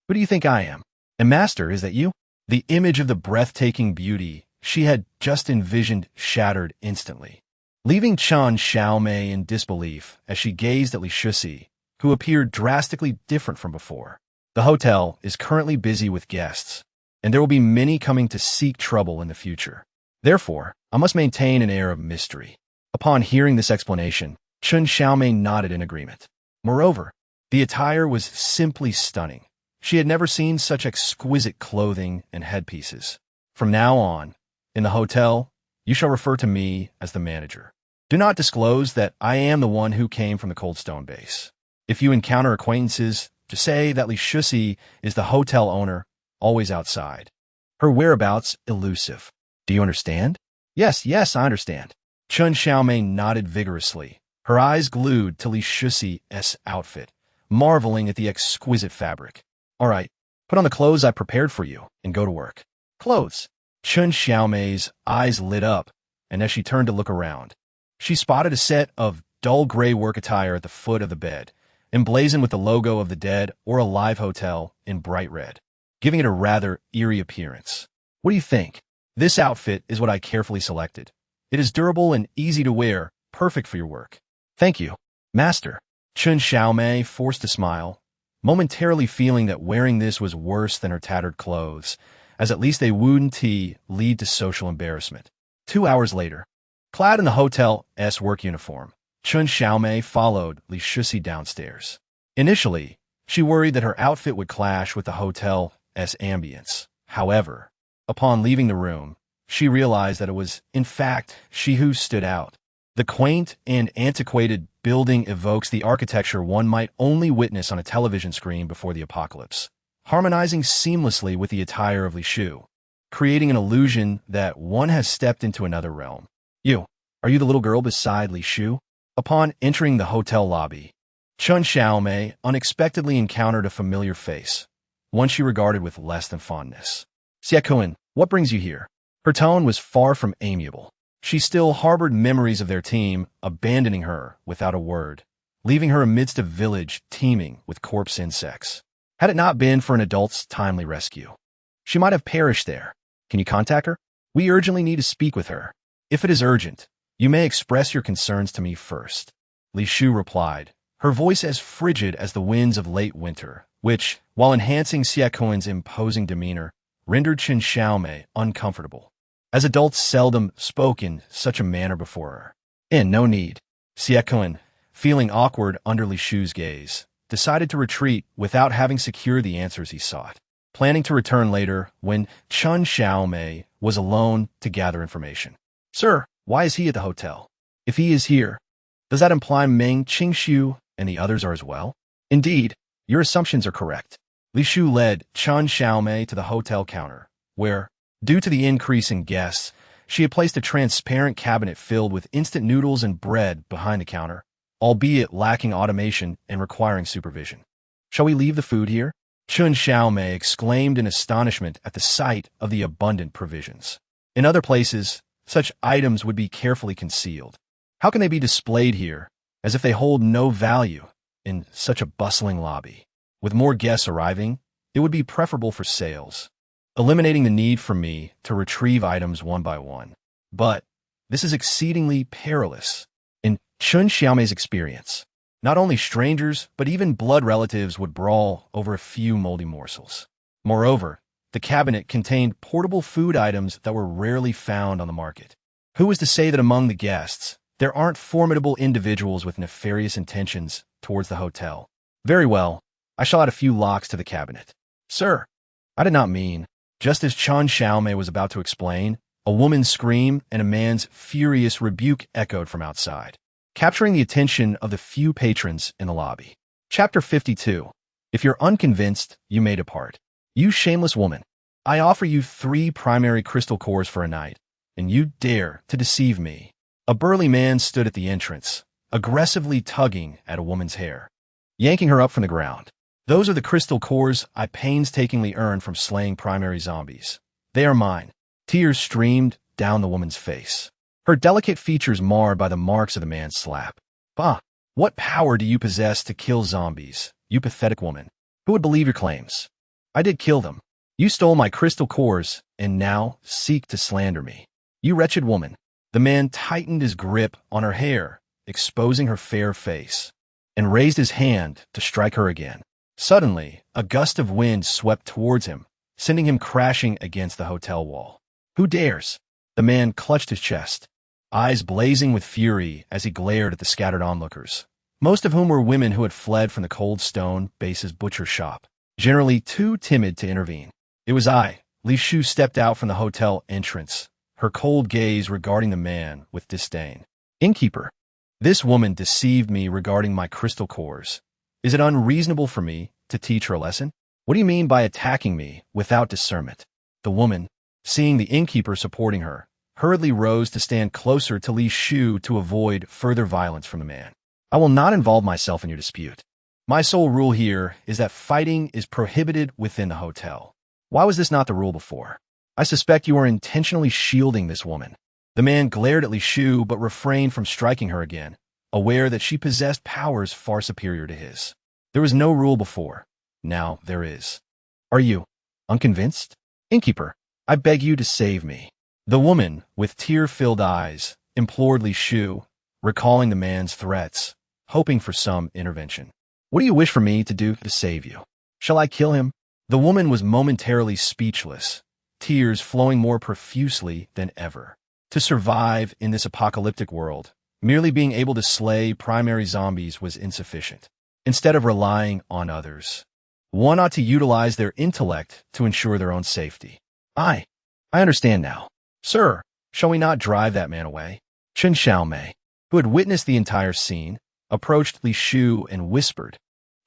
Who do you think I am? And Master, is that you?" The image of the breathtaking beauty she had just envisioned shattered instantly, leaving Chen Xiaomei in disbelief as she gazed at Li Shufei, who appeared drastically different from before. "The hotel is currently busy with guests, and there will be many coming to seek trouble in the future. Therefore, I must maintain an air of mystery." Upon hearing this explanation, Chen Xiaomei nodded in agreement. Moreover, the attire was simply stunning. She had never seen such exquisite clothing and headpieces. "From now on, in the hotel, you shall refer to me as the manager. Do not disclose that I am the one who came from the cold stone base. If you encounter acquaintances, just say that Li Shufei is the hotel owner, always outside. Her whereabouts elusive. Do you understand?" Yes, I understand." Chen Xiaomei nodded vigorously, her eyes glued to Li Shufei's outfit, marveling at the exquisite fabric. "All right, put on the clothes I prepared for you and go to work." "Clothes?" Chen Xiaomei's eyes lit up, and as she turned to look around, she spotted a set of dull gray work attire at the foot of the bed, emblazoned with the logo of the Dead or Alive Hotel in bright red, giving it a rather eerie appearance. "What do you think? This outfit is what I carefully selected. It is durable and easy to wear, perfect for your work." "Thank you, Master." Chen Xiaomei forced a smile, momentarily feeling that wearing this was worse than her tattered clothes, as at least they wouldn't lead to social embarrassment. 2 hours later, clad in the hotel's work uniform, Chen Xiaomei followed Li Shufei downstairs. Initially, she worried that her outfit would clash with the hotel's ambience. However, upon leaving the room, she realized that it was, in fact, she who stood out. The quaint and antiquated building evokes the architecture one might only witness on a television screen before the apocalypse, harmonizing seamlessly with the attire of Li Shufei, creating an illusion that one has stepped into another realm. Are you the little girl beside Li Shufei?" Upon entering the hotel lobby, Chen Xiaomei unexpectedly encountered a familiar face, one she regarded with less than fondness. "Xiaokuan, what brings you here?" Her tone was far from amiable. She still harbored memories of their team abandoning her without a word, leaving her amidst a village teeming with corpse insects. Had it not been for an adult's timely rescue, she might have perished there. "Can you contact her? We urgently need to speak with her." "If it is urgent, you may express your concerns to me first," Li Shufei replied, her voice as frigid as the winds of late winter, which, while enhancing Xiaokuan's imposing demeanor, rendered Chen Xiaomei uncomfortable, as adults seldom spoke in such a manner before her. No need." Xiaokuan, feeling awkward under Li Shufei's gaze, decided to retreat without having secured the answers he sought, planning to return later when Chen Xiaomei was alone to gather information. "Sir, why is he at the hotel? If he is here, does that imply Meng Qingxiu and the others are as well?" "Indeed, your assumptions are correct." Li Shufei led Chen Xiaomei to the hotel counter, where, due to the increase in guests, she had placed a transparent cabinet filled with instant noodles and bread behind the counter, albeit lacking automation and requiring supervision. Shall we leave the food here? Chun Xiaomei exclaimed in astonishment at the sight of the abundant provisions. In other places, such items would be carefully concealed. How can they be displayed here, as if they hold no value, in such a bustling lobby? With more guests arriving, it would be preferable for sales, eliminating the need for me to retrieve items one by one. But this is exceedingly perilous. In Chun Xiaomei's experience, not only strangers, but even blood relatives would brawl over a few moldy morsels. Moreover, the cabinet contained portable food items that were rarely found on the market. Who was to say that among the guests, there aren't formidable individuals with nefarious intentions towards the hotel? Very well, I shall add a few locks to the cabinet. Sir, I did not mean. Just as Chun Xiaomei was about to explain, a woman's scream and a man's furious rebuke echoed from outside, capturing the attention of the few patrons in the lobby. Chapter 52. If you're unconvinced, you may depart. You shameless woman, I offer you 3 primary crystal cores for a night, and you dare to deceive me. A burly man stood at the entrance, aggressively tugging at a woman's hair, yanking her up from the ground. Those are the crystal cores I painstakingly earned from slaying primary zombies. They are mine. Tears streamed down the woman's face, her delicate features marred by the marks of the man's slap. Bah! What power do you possess to kill zombies, you pathetic woman? Who would believe your claims? I did kill them. You stole my crystal cores, and now seek to slander me. You wretched woman. The man tightened his grip on her hair, exposing her fair face, and raised his hand to strike her again. Suddenly, a gust of wind swept towards him, sending him crashing against the hotel wall. Who dares? The man clutched his chest, eyes blazing with fury as he glared at the scattered onlookers, most of whom were women who had fled from the Cold Stone Base's butcher shop, generally too timid to intervene. It was I. Li Shufei stepped out from the hotel entrance, her cold gaze regarding the man with disdain. Innkeeper, this woman deceived me regarding my crystal cores. Is it unreasonable for me to teach her a lesson? What do you mean by attacking me without discernment? The woman, seeing the innkeeper supporting her, hurriedly rose to stand closer to Li Shufei to avoid further violence from the man. I will not involve myself in your dispute. My sole rule here is that fighting is prohibited within the hotel. Why was this not the rule before? I suspect you are intentionally shielding this woman. The man glared at Li Shufei but refrained from striking her again, aware that she possessed powers far superior to his. There was no rule before. Now there is. Are you unconvinced? Innkeeper, I beg you to save me. The woman, with tear-filled eyes, implored Li Shufei, recalling the man's threats, hoping for some intervention. What do you wish for me to do to save you? Shall I kill him? The woman was momentarily speechless, tears flowing more profusely than ever. To survive in this apocalyptic world, merely being able to slay primary zombies was insufficient. Instead of relying on others, one ought to utilize their intellect to ensure their own safety. I understand now. Sir, shall we not drive that man away? Chun Xiaomei, who had witnessed the entire scene, approached Li Shufei and whispered,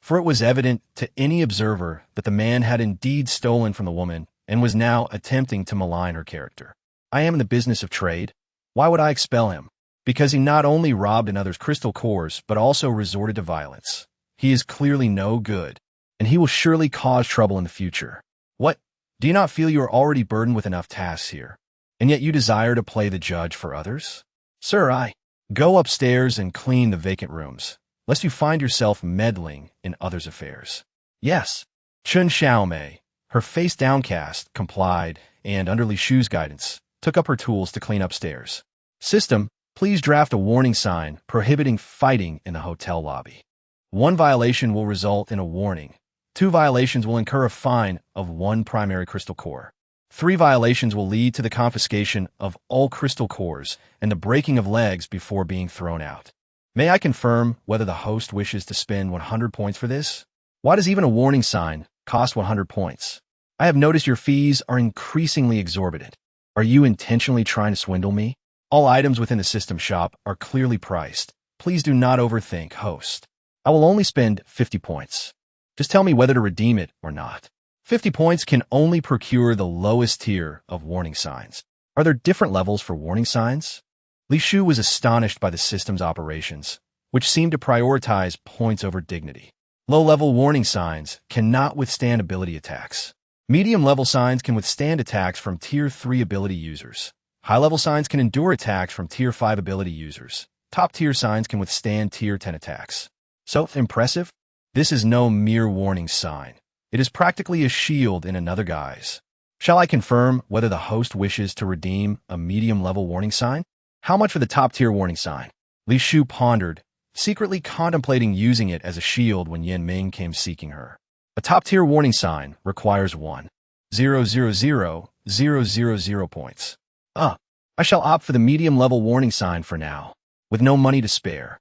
for it was evident to any observer that the man had indeed stolen from the woman and was now attempting to malign her character. I am in the business of trade. Why would I expel him? Because he not only robbed another's crystal cores, but also resorted to violence. He is clearly no good, and he will surely cause trouble in the future. What? Do you not feel you are already burdened with enough tasks here, and yet you desire to play the judge for others? Sir, go upstairs and clean the vacant rooms, lest you find yourself meddling in others' affairs. Yes. Chun Xiaomei, her face downcast, complied, and under Li Shufei's guidance, took up her tools to clean upstairs. System, please draft a warning sign prohibiting fighting in the hotel lobby. 1 violation will result in a warning. 2 violations will incur a fine of 1 primary crystal core. 3 violations will lead to the confiscation of all crystal cores and the breaking of legs before being thrown out. May I confirm whether the host wishes to spend 100 points for this? Why does even a warning sign cost 100 points? I have noticed your fees are increasingly exorbitant. Are you intentionally trying to swindle me? All items within the system shop are clearly priced. Please do not overthink, host. I will only spend 50 points. Just tell me whether to redeem it or not. 50 points can only procure the lowest tier of warning signs. Are there different levels for warning signs? Li Shufei was astonished by the system's operations, which seemed to prioritize points over dignity. Low-level warning signs cannot withstand ability attacks. Medium-level signs can withstand attacks from Tier 3 ability users. High-level signs can endure attacks from Tier 5 ability users. Top-tier signs can withstand Tier 10 attacks. So, impressive? This is no mere warning sign. It is practically a shield in another guise. Shall I confirm whether the host wishes to redeem a medium-level warning sign? How much for the top-tier warning sign? Li Shu pondered, secretly contemplating using it as a shield when Yan Ming came seeking her. A top-tier warning sign requires 1,000,000 points. I shall opt for the medium-level warning sign for now, with no money to spare.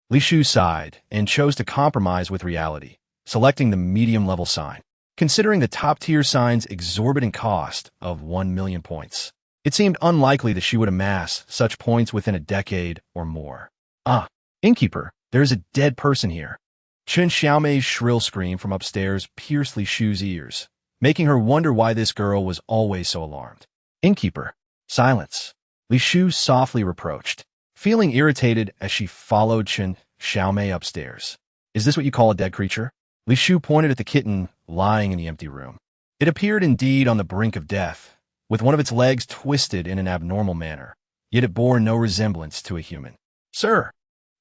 Li Shu sighed and chose to compromise with reality, selecting the medium-level sign. Considering the top-tier sign's exorbitant cost of 1,000,000 points, it seemed unlikely that she would amass such points within a decade or more. Innkeeper, there is a dead person here. Chen Xiaomei's shrill scream from upstairs pierced Li Shu's ears, making her wonder why this girl was always so alarmed. Innkeeper, silence, Li Shu softly reproached, feeling irritated as she followed Chen Xiaomei upstairs. Is this what you call a dead creature? Li Shu pointed at the kitten lying in the empty room. It appeared indeed on the brink of death, with one of its legs twisted in an abnormal manner, yet it bore no resemblance to a human. Sir,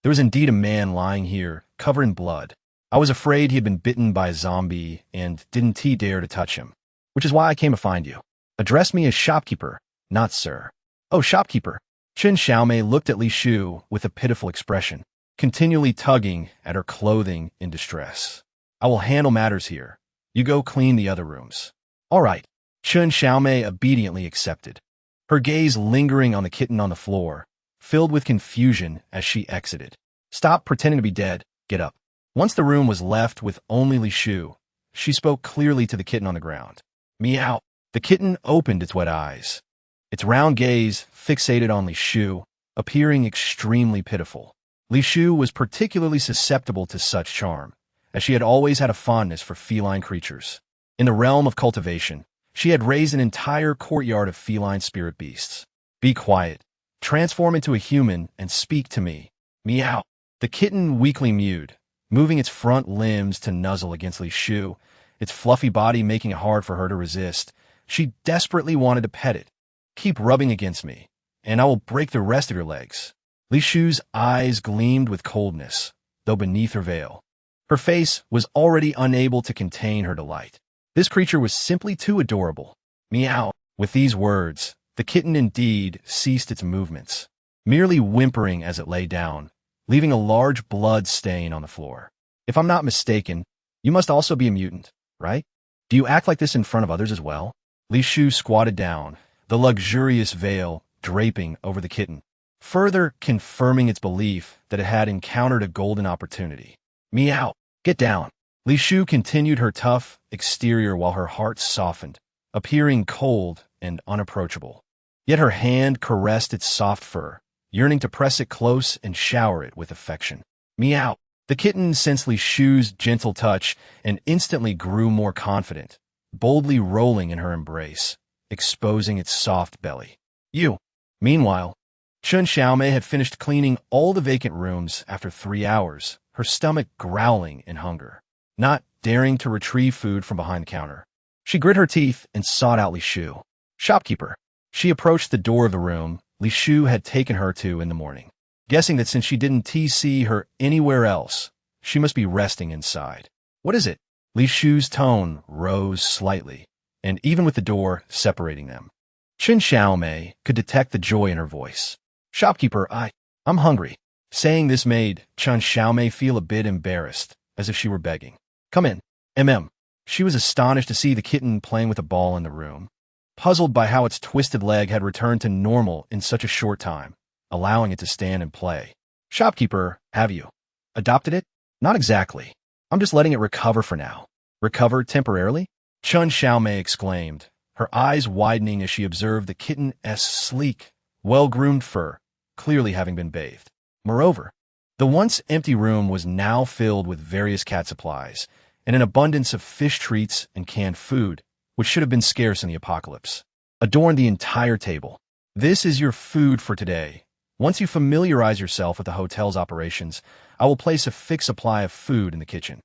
there was indeed a man lying here, covered in blood. I was afraid he had been bitten by a zombie and didn't dare to touch him, which is why I came to find you. Address me as shopkeeper, not sir. Oh, shopkeeper. Chen Xiaomei looked at Li Shu with a pitiful expression, continually tugging at her clothing in distress. I will handle matters here. You go clean the other rooms. All right. Chen Xiaomei obediently accepted, her gaze lingering on the kitten on the floor, filled with confusion as she exited. Stop pretending to be dead. Get up. Once the room was left with only Li Shu, she spoke clearly to the kitten on the ground. Meow. The kitten opened its wet eyes, its round gaze fixated on Li Shu, appearing extremely pitiful. Li Shu was particularly susceptible to such charm, as she had always had a fondness for feline creatures. In the realm of cultivation, she had raised an entire courtyard of feline spirit beasts. Be quiet. Transform into a human and speak to me. Meow. The kitten weakly mewed, moving its front limbs to nuzzle against Li Shu, its fluffy body making it hard for her to resist. She desperately wanted to pet it. Keep rubbing against me, and I will break the rest of your legs. Li Shu's eyes gleamed with coldness, though beneath her veil. Her face was already unable to contain her delight. This creature was simply too adorable. Meow. With these words, the kitten indeed ceased its movements, merely whimpering as it lay down, leaving a large blood stain on the floor. If I'm not mistaken, you must also be a mutant, right? Do you act like this in front of others as well? Li Shu squatted down, the luxurious veil draping over the kitten, further confirming its belief that it had encountered a golden opportunity. Meow. Get down. Li Shu continued her tough exterior while her heart softened, appearing cold and unapproachable. Yet her hand caressed its soft fur, yearning to press it close and shower it with affection. Meow. The kitten sensed Li Shu's gentle touch and instantly grew more confident, boldly rolling in her embrace, exposing its soft belly. You. Meanwhile, Chen Xiaomei had finished cleaning all the vacant rooms after 3 hours, her stomach growling in hunger. Not daring to retrieve food from behind the counter, she grit her teeth and sought out Li Shu. Shopkeeper. She approached the door of the room Li Shu had taken her to in the morning, guessing that since she didn't see her anywhere else, she must be resting inside. What is it? Li Shu's tone rose slightly, and even with the door separating them, Chen Xiaomei could detect the joy in her voice. Shopkeeper, I'm hungry. Saying this made Chen Xiaomei feel a bit embarrassed, as if she were begging. Come in. She was astonished to see the kitten playing with a ball in the room, puzzled by how its twisted leg had returned to normal in such a short time, allowing it to stand and play. Shopkeeper, have you adopted it? Not exactly. I'm just letting it recover for now. Recover temporarily? Chen Xiaomei exclaimed, her eyes widening as she observed the kitten's sleek, well-groomed fur, clearly having been bathed. Moreover, the once empty room was now filled with various cat supplies and an abundance of fish treats and canned food, which should have been scarce in the apocalypse, adorned the entire table. This is your food for today, Once you familiarize yourself with the hotel's operations, I will place a fixed supply of food in the kitchen.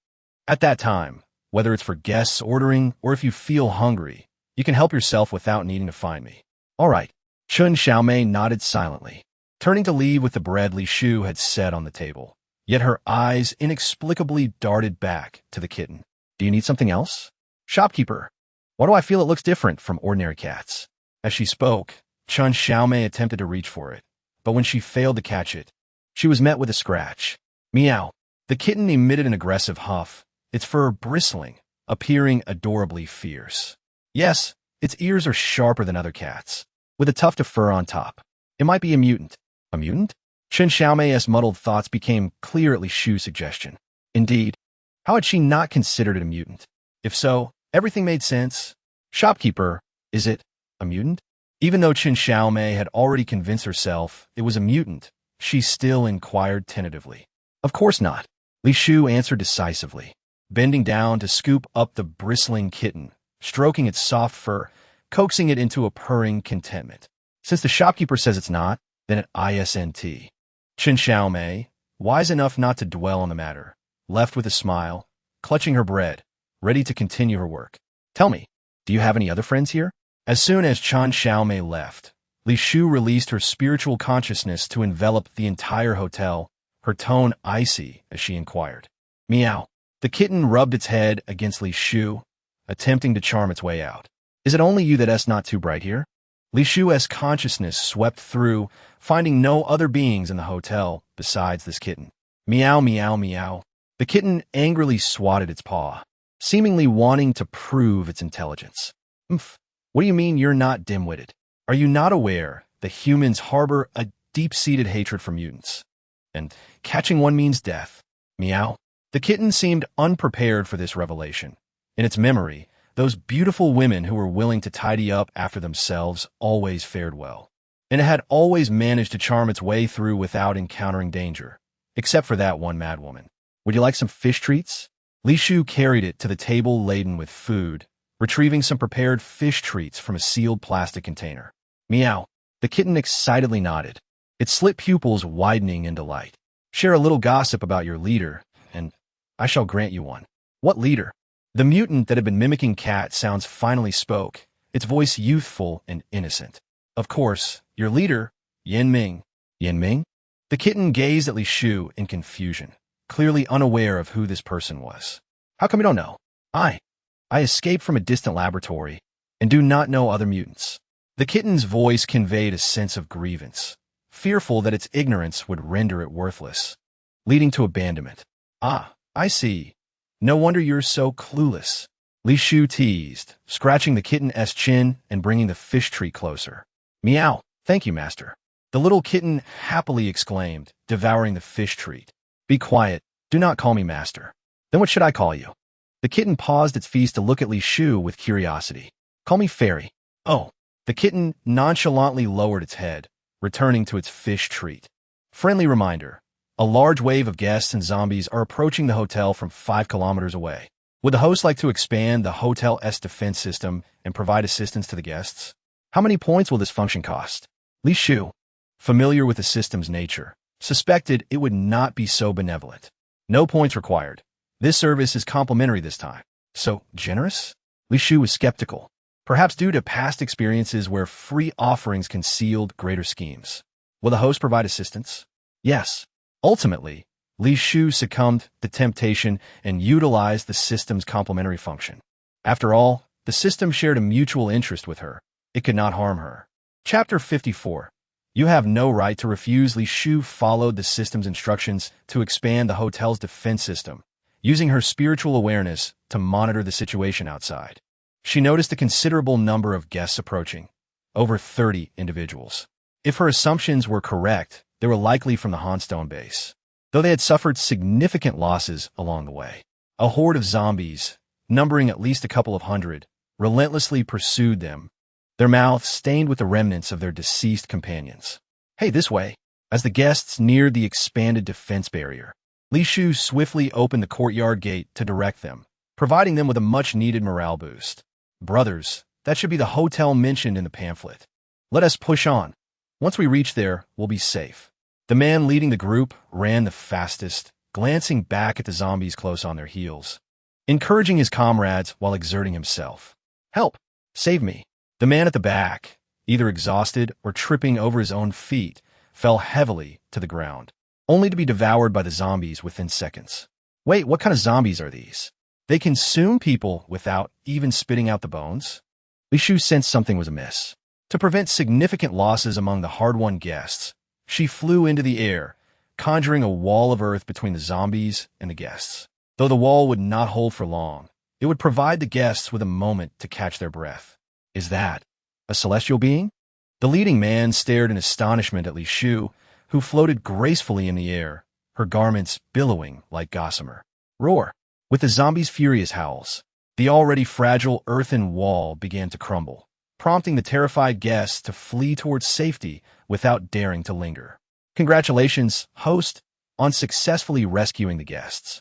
At that time, whether it's for guests ordering or if you feel hungry, you can help yourself without needing to find me. All right. Chen Xiaomei nodded silently, turning to leave with the bread Li Shu had set on the table. Yet her eyes inexplicably darted back to the kitten. Do you need something else? Shopkeeper, why do I feel it looks different from ordinary cats? As she spoke, Chen Xiaomei attempted to reach for it, but when she failed to catch it, she was met with a scratch. Meow. The kitten emitted an aggressive huff, its fur bristling, appearing adorably fierce. Yes, its ears are sharper than other cats, with a tuft of fur on top. It might be a mutant. A mutant? Chen Xiaomei's muddled thoughts became clear at Li Shu's suggestion. Indeed, how had she not considered it a mutant? If so, everything made sense. Shopkeeper, is it a mutant? Even though Chen Xiaomei had already convinced herself it was a mutant, she still inquired tentatively. Of course not. Li Shu answered decisively, bending down to scoop up the bristling kitten, stroking its soft fur, coaxing it into a purring contentment. Since the shopkeeper says it's not, then it isn't. Chen Xiaomei, wise enough not to dwell on the matter, left with a smile, clutching her bread, ready to continue her work. Tell me, do you have any other friends here? As soon as Chen Xiaomei left, Li Shu released her spiritual consciousness to envelop the entire hotel, her tone icy as she inquired. Meow. The kitten rubbed its head against Li Shu, attempting to charm its way out. Is it only you that's not too bright here? Li Shu's consciousness swept through, finding no other beings in the hotel besides this kitten. Meow, meow, meow. The kitten angrily swatted its paw, seemingly wanting to prove its intelligence. Umph. What do you mean you're not dim-witted? Are you not aware that humans harbor a deep-seated hatred for mutants? And catching one means death. Meow. The kitten seemed unprepared for this revelation. In its memory, those beautiful women who were willing to tidy up after themselves always fared well, and it had always managed to charm its way through without encountering danger, except for that one mad woman. Would you like some fish treats? Li Shu carried it to the table laden with food, retrieving some prepared fish treats from a sealed plastic container. Meow. The kitten excitedly nodded, its slit pupils widening in delight. Share a little gossip about your leader, and I shall grant you one. What leader? The mutant that had been mimicking cat sounds finally spoke, its voice youthful and innocent. Of course, your leader, Yan Ming. Yan Ming? The kitten gazed at Li Shu in confusion, clearly unaware of who this person was. How come you don't know? I escaped from a distant laboratory and do not know other mutants. The kitten's voice conveyed a sense of grievance, fearful that its ignorance would render it worthless, leading to abandonment. Ah, I see. No wonder you're so clueless. Li Shu teased, scratching the kitten's chin and bringing the fish treat closer. Meow. Thank you, master. The little kitten happily exclaimed, devouring the fish treat. Be quiet. Do not call me master. Then what should I call you? The kitten paused its feast to look at Li Shu with curiosity. Call me Fairy. Oh. The kitten nonchalantly lowered its head, returning to its fish treat. Friendly reminder. A large wave of guests and zombies are approaching the hotel from 5 kilometers away. Would the host like to expand the hotel's defense system and provide assistance to the guests? How many points will this function cost? Li Shu, familiar with the system's nature, suspected it would not be so benevolent. No points required. This service is complimentary this time. So generous? Li Shu was skeptical, perhaps due to past experiences where free offerings concealed greater schemes. Will the host provide assistance? Yes. Ultimately, Li Shu succumbed to temptation and utilized the system's complementary function. After all, the system shared a mutual interest with her. It could not harm her. Chapter 54. You have no right to refuse. Li Shu followed the system's instructions to expand the hotel's defense system, using her spiritual awareness to monitor the situation outside. She noticed a considerable number of guests approaching, over 30 individuals. If her assumptions were correct, they were likely from the Hanstone base, though they had suffered significant losses along the way. A horde of zombies, numbering at least a couple of hundred, relentlessly pursued them, their mouths stained with the remnants of their deceased companions. Hey, this way. As the guests neared the expanded defense barrier, Li Shu swiftly opened the courtyard gate to direct them, providing them with a much-needed morale boost. Brothers, that should be the hotel mentioned in the pamphlet. Let us push on. Once we reach there, we'll be safe. The man leading the group ran the fastest, glancing back at the zombies close on their heels, encouraging his comrades while exerting himself. Help! Save me! The man at the back, either exhausted or tripping over his own feet, fell heavily to the ground, only to be devoured by the zombies within seconds. Wait, what kind of zombies are these? They consume people without even spitting out the bones? Li Shu sensed something was amiss. To prevent significant losses among the hard-won guests, she flew into the air, conjuring a wall of earth between the zombies and the guests. Though the wall would not hold for long, it would provide the guests with a moment to catch their breath. Is that a celestial being? The leading man stared in astonishment at Li Shu, who floated gracefully in the air, her garments billowing like gossamer. Roar! With the zombies' furious howls, the already fragile earthen wall began to crumble, prompting the terrified guests to flee towards safety without daring to linger. Congratulations, host, on successfully rescuing the guests.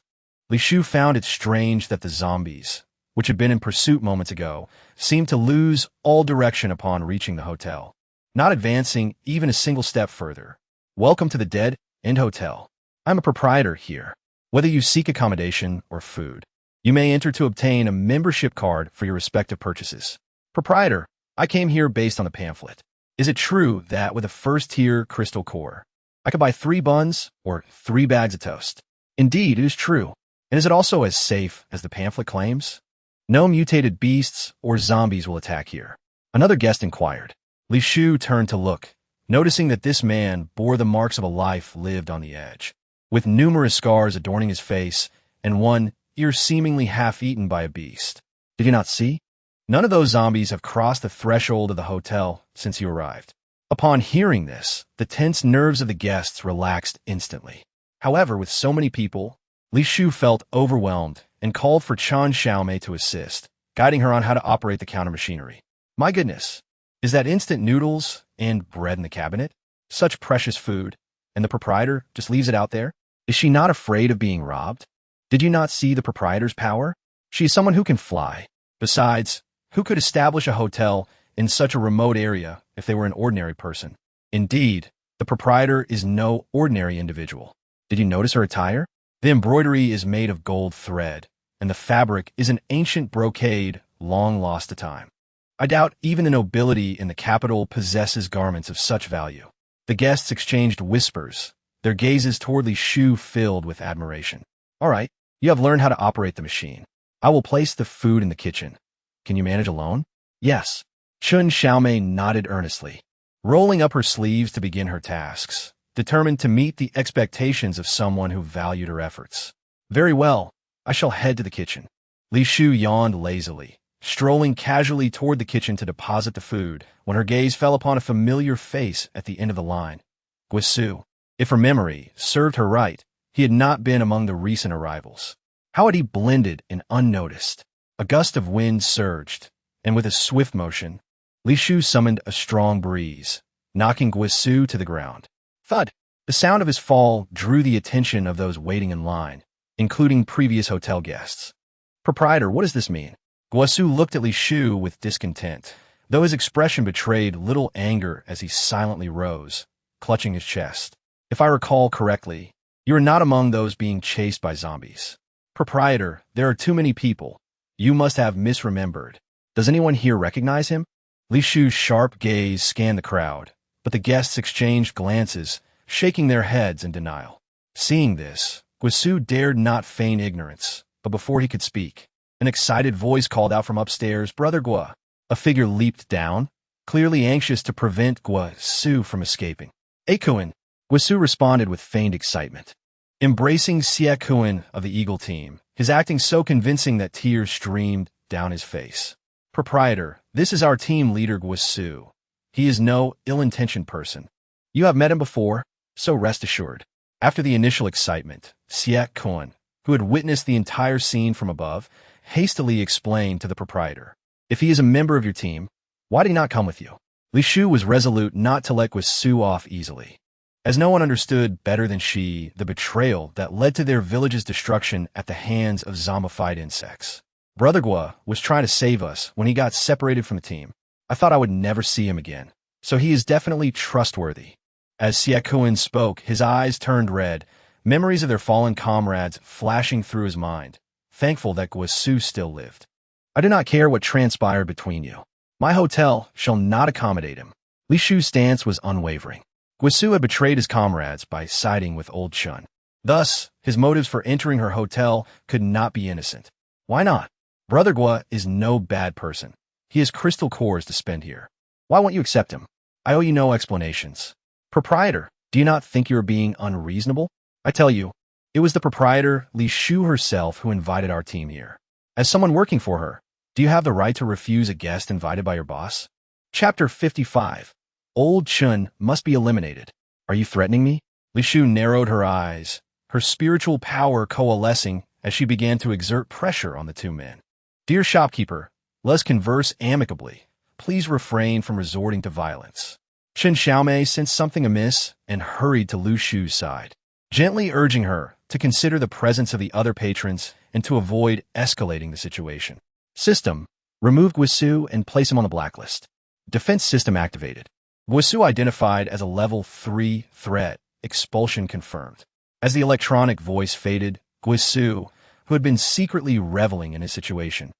Li Shu found it strange that the zombies, which had been in pursuit moments ago, seemed to lose all direction upon reaching the hotel, not advancing even a single step further. Welcome to the Dead End Hotel. I'm a proprietor here. Whether you seek accommodation or food, you may enter to obtain a membership card for your respective purchases. Proprietor, I came here based on the pamphlet. Is it true that with a first-tier crystal core, I could buy 3 buns or 3 bags of toast? Indeed, it is true. And is it also as safe as the pamphlet claims? No mutated beasts or zombies will attack here. Another guest inquired. Li Shu turned to look, noticing that this man bore the marks of a life lived on the edge, with numerous scars adorning his face and one ear seemingly half-eaten by a beast. Did you not see? None of those zombies have crossed the threshold of the hotel since you arrived. Upon hearing this, the tense nerves of the guests relaxed instantly. However, with so many people, Li Shu felt overwhelmed and called for Chan Xiaomei to assist, guiding her on how to operate the counter machinery. My goodness, is that instant noodles and bread in the cabinet? Such precious food, and the proprietor just leaves it out there? Is she not afraid of being robbed? Did you not see the proprietor's power? She is someone who can fly. Besides, who could establish a hotel in such a remote area if they were an ordinary person? Indeed, the proprietor is no ordinary individual. Did you notice her attire? The embroidery is made of gold thread, and the fabric is an ancient brocade long lost to time. I doubt even the nobility in the capital possesses garments of such value. The guests exchanged whispers, their gazes toward Li Shu filled with admiration. All right, you have learned how to operate the machine. I will place the food in the kitchen. Can you manage alone? Yes. Chun Xiaomei nodded earnestly, rolling up her sleeves to begin her tasks, determined to meet the expectations of someone who valued her efforts. Very well, I shall head to the kitchen. Li Shu yawned lazily, strolling casually toward the kitchen to deposit the food when her gaze fell upon a familiar face at the end of the line. Guisu. If her memory served her right, he had not been among the recent arrivals. How had he blended in unnoticed? A gust of wind surged, and with a swift motion, Li Shu summoned a strong breeze, knocking Guisu to the ground. Thud! The sound of his fall drew the attention of those waiting in line, including previous hotel guests. Proprietor, what does this mean? Guisu looked at Li Shu with discontent, though his expression betrayed little anger as he silently rose, clutching his chest. If I recall correctly, you are not among those being chased by zombies. Proprietor, there are too many people. You must have misremembered. Does anyone here recognize him? Li Shu's sharp gaze scanned the crowd, but the guests exchanged glances, shaking their heads in denial. Seeing this, Guisu dared not feign ignorance, but before he could speak, an excited voice called out from upstairs, Brother Gua. A figure leaped down, clearly anxious to prevent Guisu from escaping. Akuin, Guisu responded with feigned excitement, embracing Siekuin of the Eagle team, his acting so convincing that tears streamed down his face. Proprietor, this is our team leader Guisu. He is no ill-intentioned person. You have met him before, so rest assured. After the initial excitement, Siekuin, who had witnessed the entire scene from above, hastily explained to the proprietor. If he is a member of your team, why did he not come with you? Li Shu was resolute not to let Guisu off easily, as no one understood better than she the betrayal that led to their village's destruction at the hands of zombified insects. Brother Gua was trying to save us when he got separated from the team. I thought I would never see him again. So he is definitely trustworthy. As Siakuin spoke, his eyes turned red, memories of their fallen comrades flashing through his mind, thankful that Guisu still lived. I do not care what transpired between you. My hotel shall not accommodate him. Li Shu's stance was unwavering. Guisu had betrayed his comrades by siding with old Chun. Thus, his motives for entering her hotel could not be innocent. Why not? Brother Gua is no bad person. He has crystal cores to spend here. Why won't you accept him? I owe you no explanations. Proprietor, do you not think you are being unreasonable? I tell you, it was the proprietor, Li Shu herself, who invited our team here. As someone working for her, do you have the right to refuse a guest invited by your boss? Chapter 55. Old Chun must be eliminated. Are you threatening me? Li Shu narrowed her eyes, her spiritual power coalescing as she began to exert pressure on the two men. Dear shopkeeper, let us converse amicably. Please refrain from resorting to violence. Chen Xiaomei sensed something amiss and hurried to Lu Shu's side, gently urging her to consider the presence of the other patrons and to avoid escalating the situation. System. Remove Guisu and place him on the blacklist. Defense system activated. Guisu identified as a level 3 threat. Expulsion confirmed. As the electronic voice faded, Guisu, who had been secretly reveling in his situation,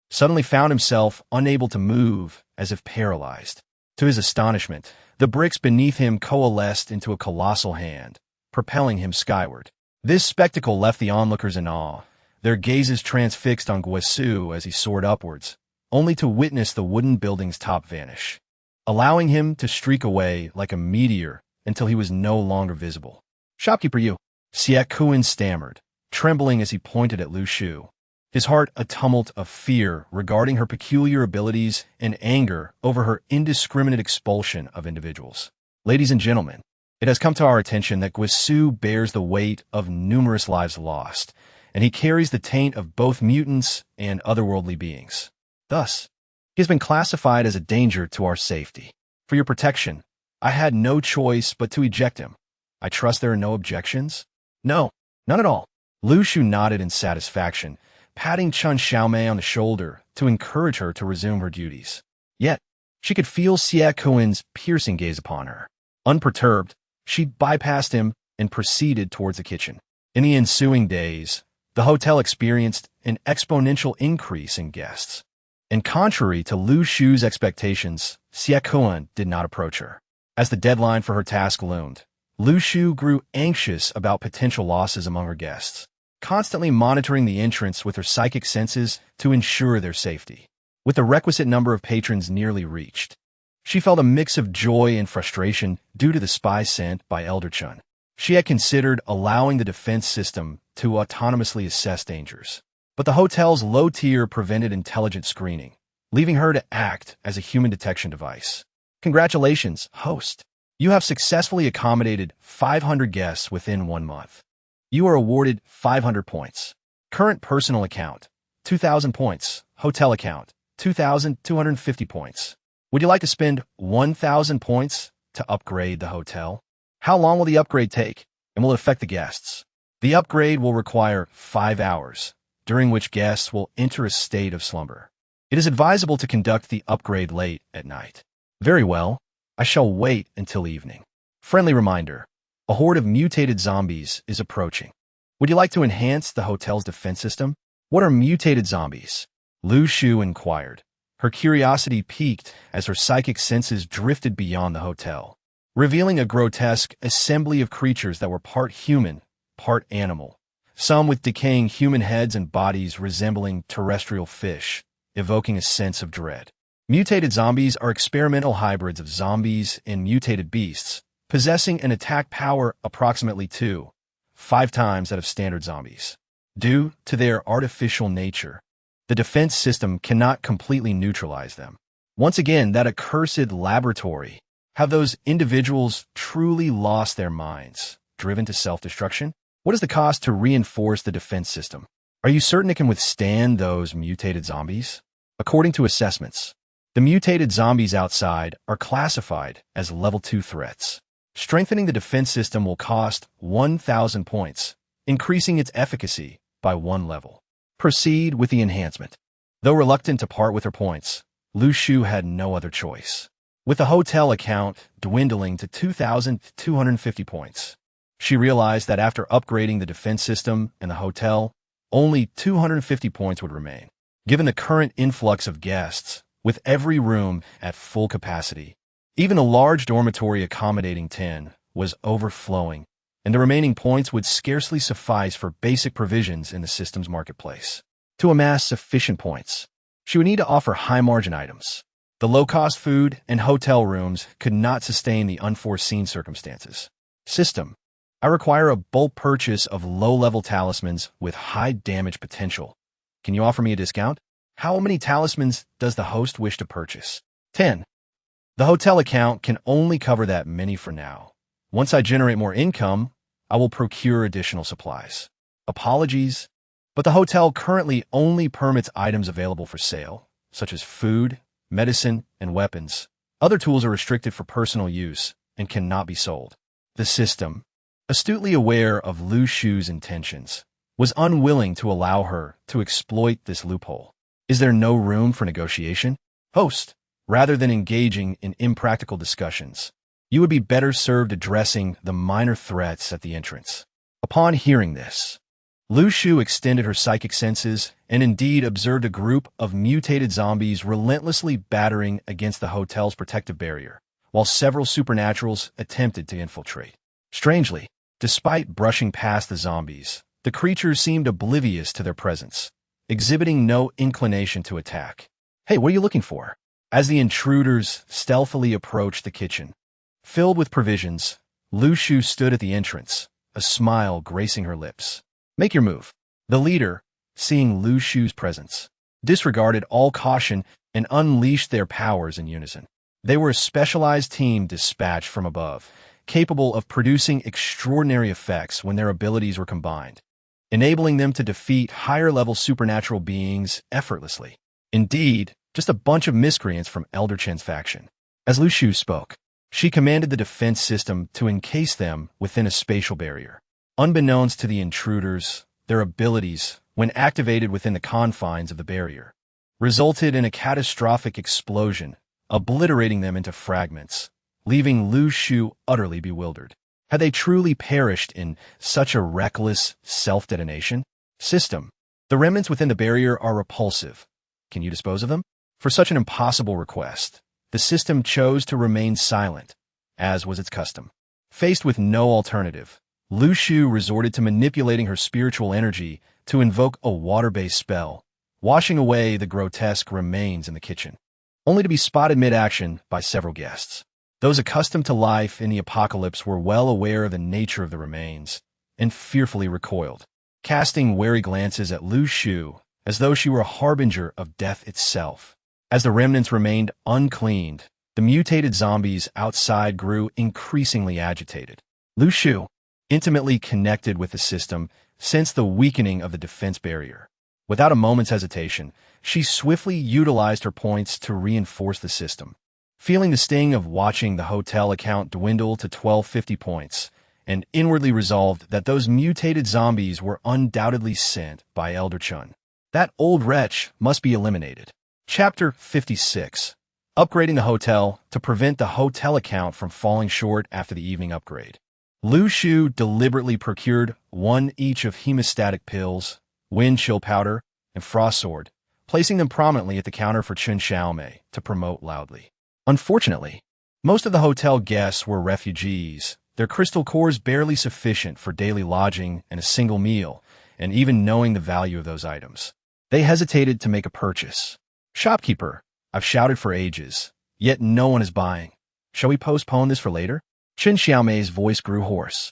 suddenly found himself unable to move, as if paralyzed. To his astonishment, the bricks beneath him coalesced into a colossal hand, propelling him skyward. This spectacle left the onlookers in awe, their gazes transfixed on Guisu as he soared upwards, only to witness the wooden building's top vanish, allowing him to streak away like a meteor until he was no longer visible. Shopkeeper you, Siak Kuin stammered, trembling as he pointed at Lu Shu, his heart a tumult of fear regarding her peculiar abilities and anger over her indiscriminate expulsion of individuals. Ladies and gentlemen, it has come to our attention that Guisu bears the weight of numerous lives lost, and he carries the taint of both mutants and otherworldly beings. Thus, he has been classified as a danger to our safety. For your protection, I had no choice but to eject him. I trust there are no objections? No, none at all. Lu Shu nodded in satisfaction, patting Chen Xiaomei on the shoulder to encourage her to resume her duties. Yet, she could feel Siak Kuin's piercing gaze upon her. Unperturbed, she bypassed him and proceeded towards the kitchen. In the ensuing days, the hotel experienced an exponential increase in guests. And contrary to Lu Shu's expectations, Siak Kuin did not approach her. As the deadline for her task loomed, Lu Shu grew anxious about potential losses among her guests, constantly monitoring the entrance with her psychic senses to ensure their safety. With the requisite number of patrons nearly reached, she felt a mix of joy and frustration due to the spy sent by Elder Chun. She had considered allowing the defense system to autonomously assess dangers, but the hotel's low tier prevented intelligent screening, leaving her to act as a human detection device. Congratulations, host. You have successfully accommodated 500 guests within 1 month. You are awarded 500 points. Current personal account, 2,000 points. Hotel account, 2,250 points. Would you like to spend 1,000 points to upgrade the hotel? How long will the upgrade take, and will it affect the guests? The upgrade will require 5 hours, during which guests will enter a state of slumber. It is advisable to conduct the upgrade late at night. Very well, I shall wait until evening. Friendly reminder, a horde of mutated zombies is approaching. Would you like to enhance the hotel's defense system? What are mutated zombies? Lu Shu inquired. Her curiosity piqued as her psychic senses drifted beyond the hotel, revealing a grotesque assembly of creatures that were part human, part animal, some with decaying human heads and bodies resembling terrestrial fish, evoking a sense of dread. Mutated zombies are experimental hybrids of zombies and mutated beasts, possessing an attack power approximately 5 times that of standard zombies. Due to their artificial nature, the defense system cannot completely neutralize them. Once again, that accursed laboratory. Have those individuals truly lost their minds, driven to self-destruction? What is the cost to reinforce the defense system? Are you certain it can withstand those mutated zombies? According to assessments, the mutated zombies outside are classified as level 2 threats. Strengthening the defense system will cost 1,000 points, increasing its efficacy by 1 level. Proceed with the enhancement. Though reluctant to part with her points, Lu Shu had no other choice. with the hotel account dwindling to 2,250 points. She realized that after upgrading the defense system and the hotel, only 250 points would remain. Given the current influx of guests, with every room at full capacity, even a large dormitory accommodating 10 was overflowing, and the remaining points would scarcely suffice for basic provisions in the system's marketplace. To amass sufficient points, she would need to offer high-margin items. The low-cost food and hotel rooms could not sustain the unforeseen circumstances. System: I require a bulk purchase of low-level talismans with high damage potential. Can you offer me a discount? How many talismans does the host wish to purchase? 10. The hotel account can only cover that many for now. Once I generate more income, I will procure additional supplies. Apologies, but the hotel currently only permits items available for sale, such as food, medicine, and weapons. Other tools are restricted for personal use and cannot be sold. The system, astutely aware of Li Shu's intentions, was unwilling to allow her to exploit this loophole. Is there no room for negotiation? Host, rather than engaging in impractical discussions, you would be better served addressing the minor threats at the entrance. Upon hearing this, Li Shu extended her psychic senses and indeed observed a group of mutated zombies relentlessly battering against the hotel's protective barrier, while several supernaturals attempted to infiltrate. Strangely, despite brushing past the zombies, the creatures seemed oblivious to their presence, exhibiting no inclination to attack. Hey, what are you looking for? As the intruders stealthily approached the kitchen, filled with provisions, Li Shu stood at the entrance, a smile gracing her lips. Make your move. The leader, seeing Li Shu's presence, disregarded all caution and unleashed their powers in unison. They were a specialized team dispatched from above, capable of producing extraordinary effects when their abilities were combined, enabling them to defeat higher-level supernatural beings effortlessly. Indeed, just a bunch of miscreants from Elder Chen's faction. As Li Shu spoke, she commanded the defense system to encase them within a spatial barrier. Unbeknownst to the intruders, their abilities, when activated within the confines of the barrier, resulted in a catastrophic explosion, obliterating them into fragments, leaving Li Shu utterly bewildered. Had they truly perished in such a reckless self-detonation? System: the remnants within the barrier are repulsive. Can you dispose of them? For such an impossible request, the system chose to remain silent, as was its custom. Faced with no alternative, Li Shu resorted to manipulating her spiritual energy to invoke a water-based spell, washing away the grotesque remains in the kitchen, only to be spotted mid-action by several guests. Those accustomed to life in the apocalypse were well aware of the nature of the remains, and fearfully recoiled, casting wary glances at Li Shu as though she were a harbinger of death itself. As the remnants remained uncleaned, the mutated zombies outside grew increasingly agitated. Li Shu, intimately connected with the system, sensed the weakening of the defense barrier. Without a moment's hesitation, she swiftly utilized her points to reinforce the system. Feeling the sting of watching the hotel account dwindle to 1,250 points, and inwardly resolved that those mutated zombies were undoubtedly sent by Elder Chun. That old wretch must be eliminated. Chapter 56. Upgrading the hotel to prevent the hotel account from falling short after the evening upgrade. Li Shu deliberately procured one each of hemostatic pills, wind chill powder, and frost sword, placing them prominently at the counter for Chen Xiaomei to promote loudly. Unfortunately, most of the hotel guests were refugees, their crystal cores barely sufficient for daily lodging and a single meal, and even knowing the value of those items, they hesitated to make a purchase. Shopkeeper, I've shouted for ages, yet no one is buying. Shall we postpone this for later? Chen Xiaomei's voice grew hoarse,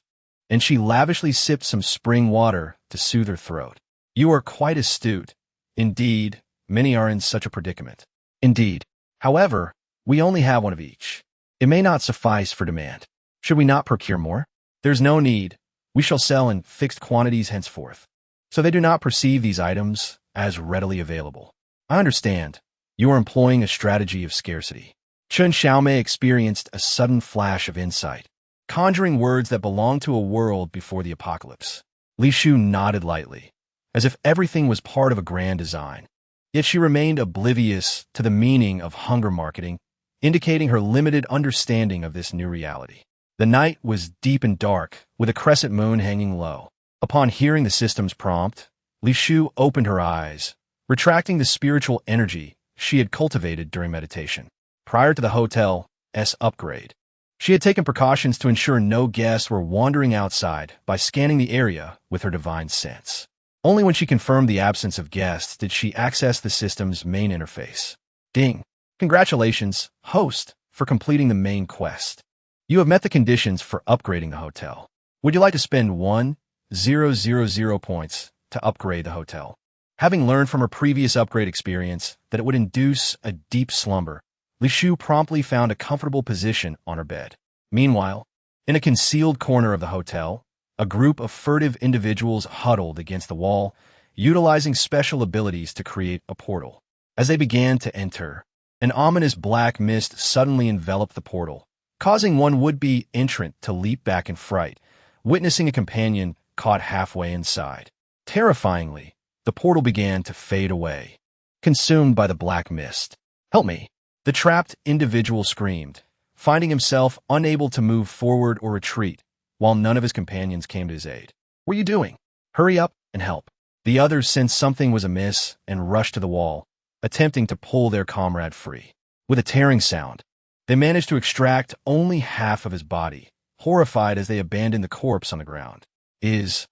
and she lavishly sipped some spring water to soothe her throat. You are quite astute. Indeed, many are in such a predicament. Indeed. However, we only have one of each. It may not suffice for demand. Should we not procure more? There's no need. We shall sell in fixed quantities henceforth, so they do not perceive these items as readily available. I understand. You are employing a strategy of scarcity. Chen Xiaomei experienced a sudden flash of insight, conjuring words that belonged to a world before the apocalypse. Li Shu nodded lightly, as if everything was part of a grand design. Yet she remained oblivious to the meaning of hunger marketing indicating her limited understanding of this new reality. The night was deep and dark, with a crescent moon hanging low. Upon hearing the system's prompt, Li Shu opened her eyes, retracting the spiritual energy she had cultivated during meditation. Prior to the hotel's upgrade, she had taken precautions to ensure no guests were wandering outside by scanning the area with her divine sense. Only when she confirmed the absence of guests did she access the system's main interface. Ding! Congratulations, host, for completing the main quest. You have met the conditions for upgrading the hotel. Would you like to spend 1,000 points to upgrade the hotel? Having learned from her previous upgrade experience that it would induce a deep slumber, Li Shu promptly found a comfortable position on her bed. Meanwhile, in a concealed corner of the hotel, a group of furtive individuals huddled against the wall, utilizing special abilities to create a portal. As they began to enter, an ominous black mist suddenly enveloped the portal, causing one would-be entrant to leap back in fright, witnessing a companion caught halfway inside. Terrifyingly, the portal began to fade away, consumed by the black mist. "Help me!" The trapped individual screamed, finding himself unable to move forward or retreat, while none of his companions came to his aid. "What are you doing? Hurry up and help." The others sensed something was amiss and rushed to the wall, attempting to pull their comrade free. With a tearing sound, they managed to extract only half of his body, horrified as they abandoned the corpse on the ground. Is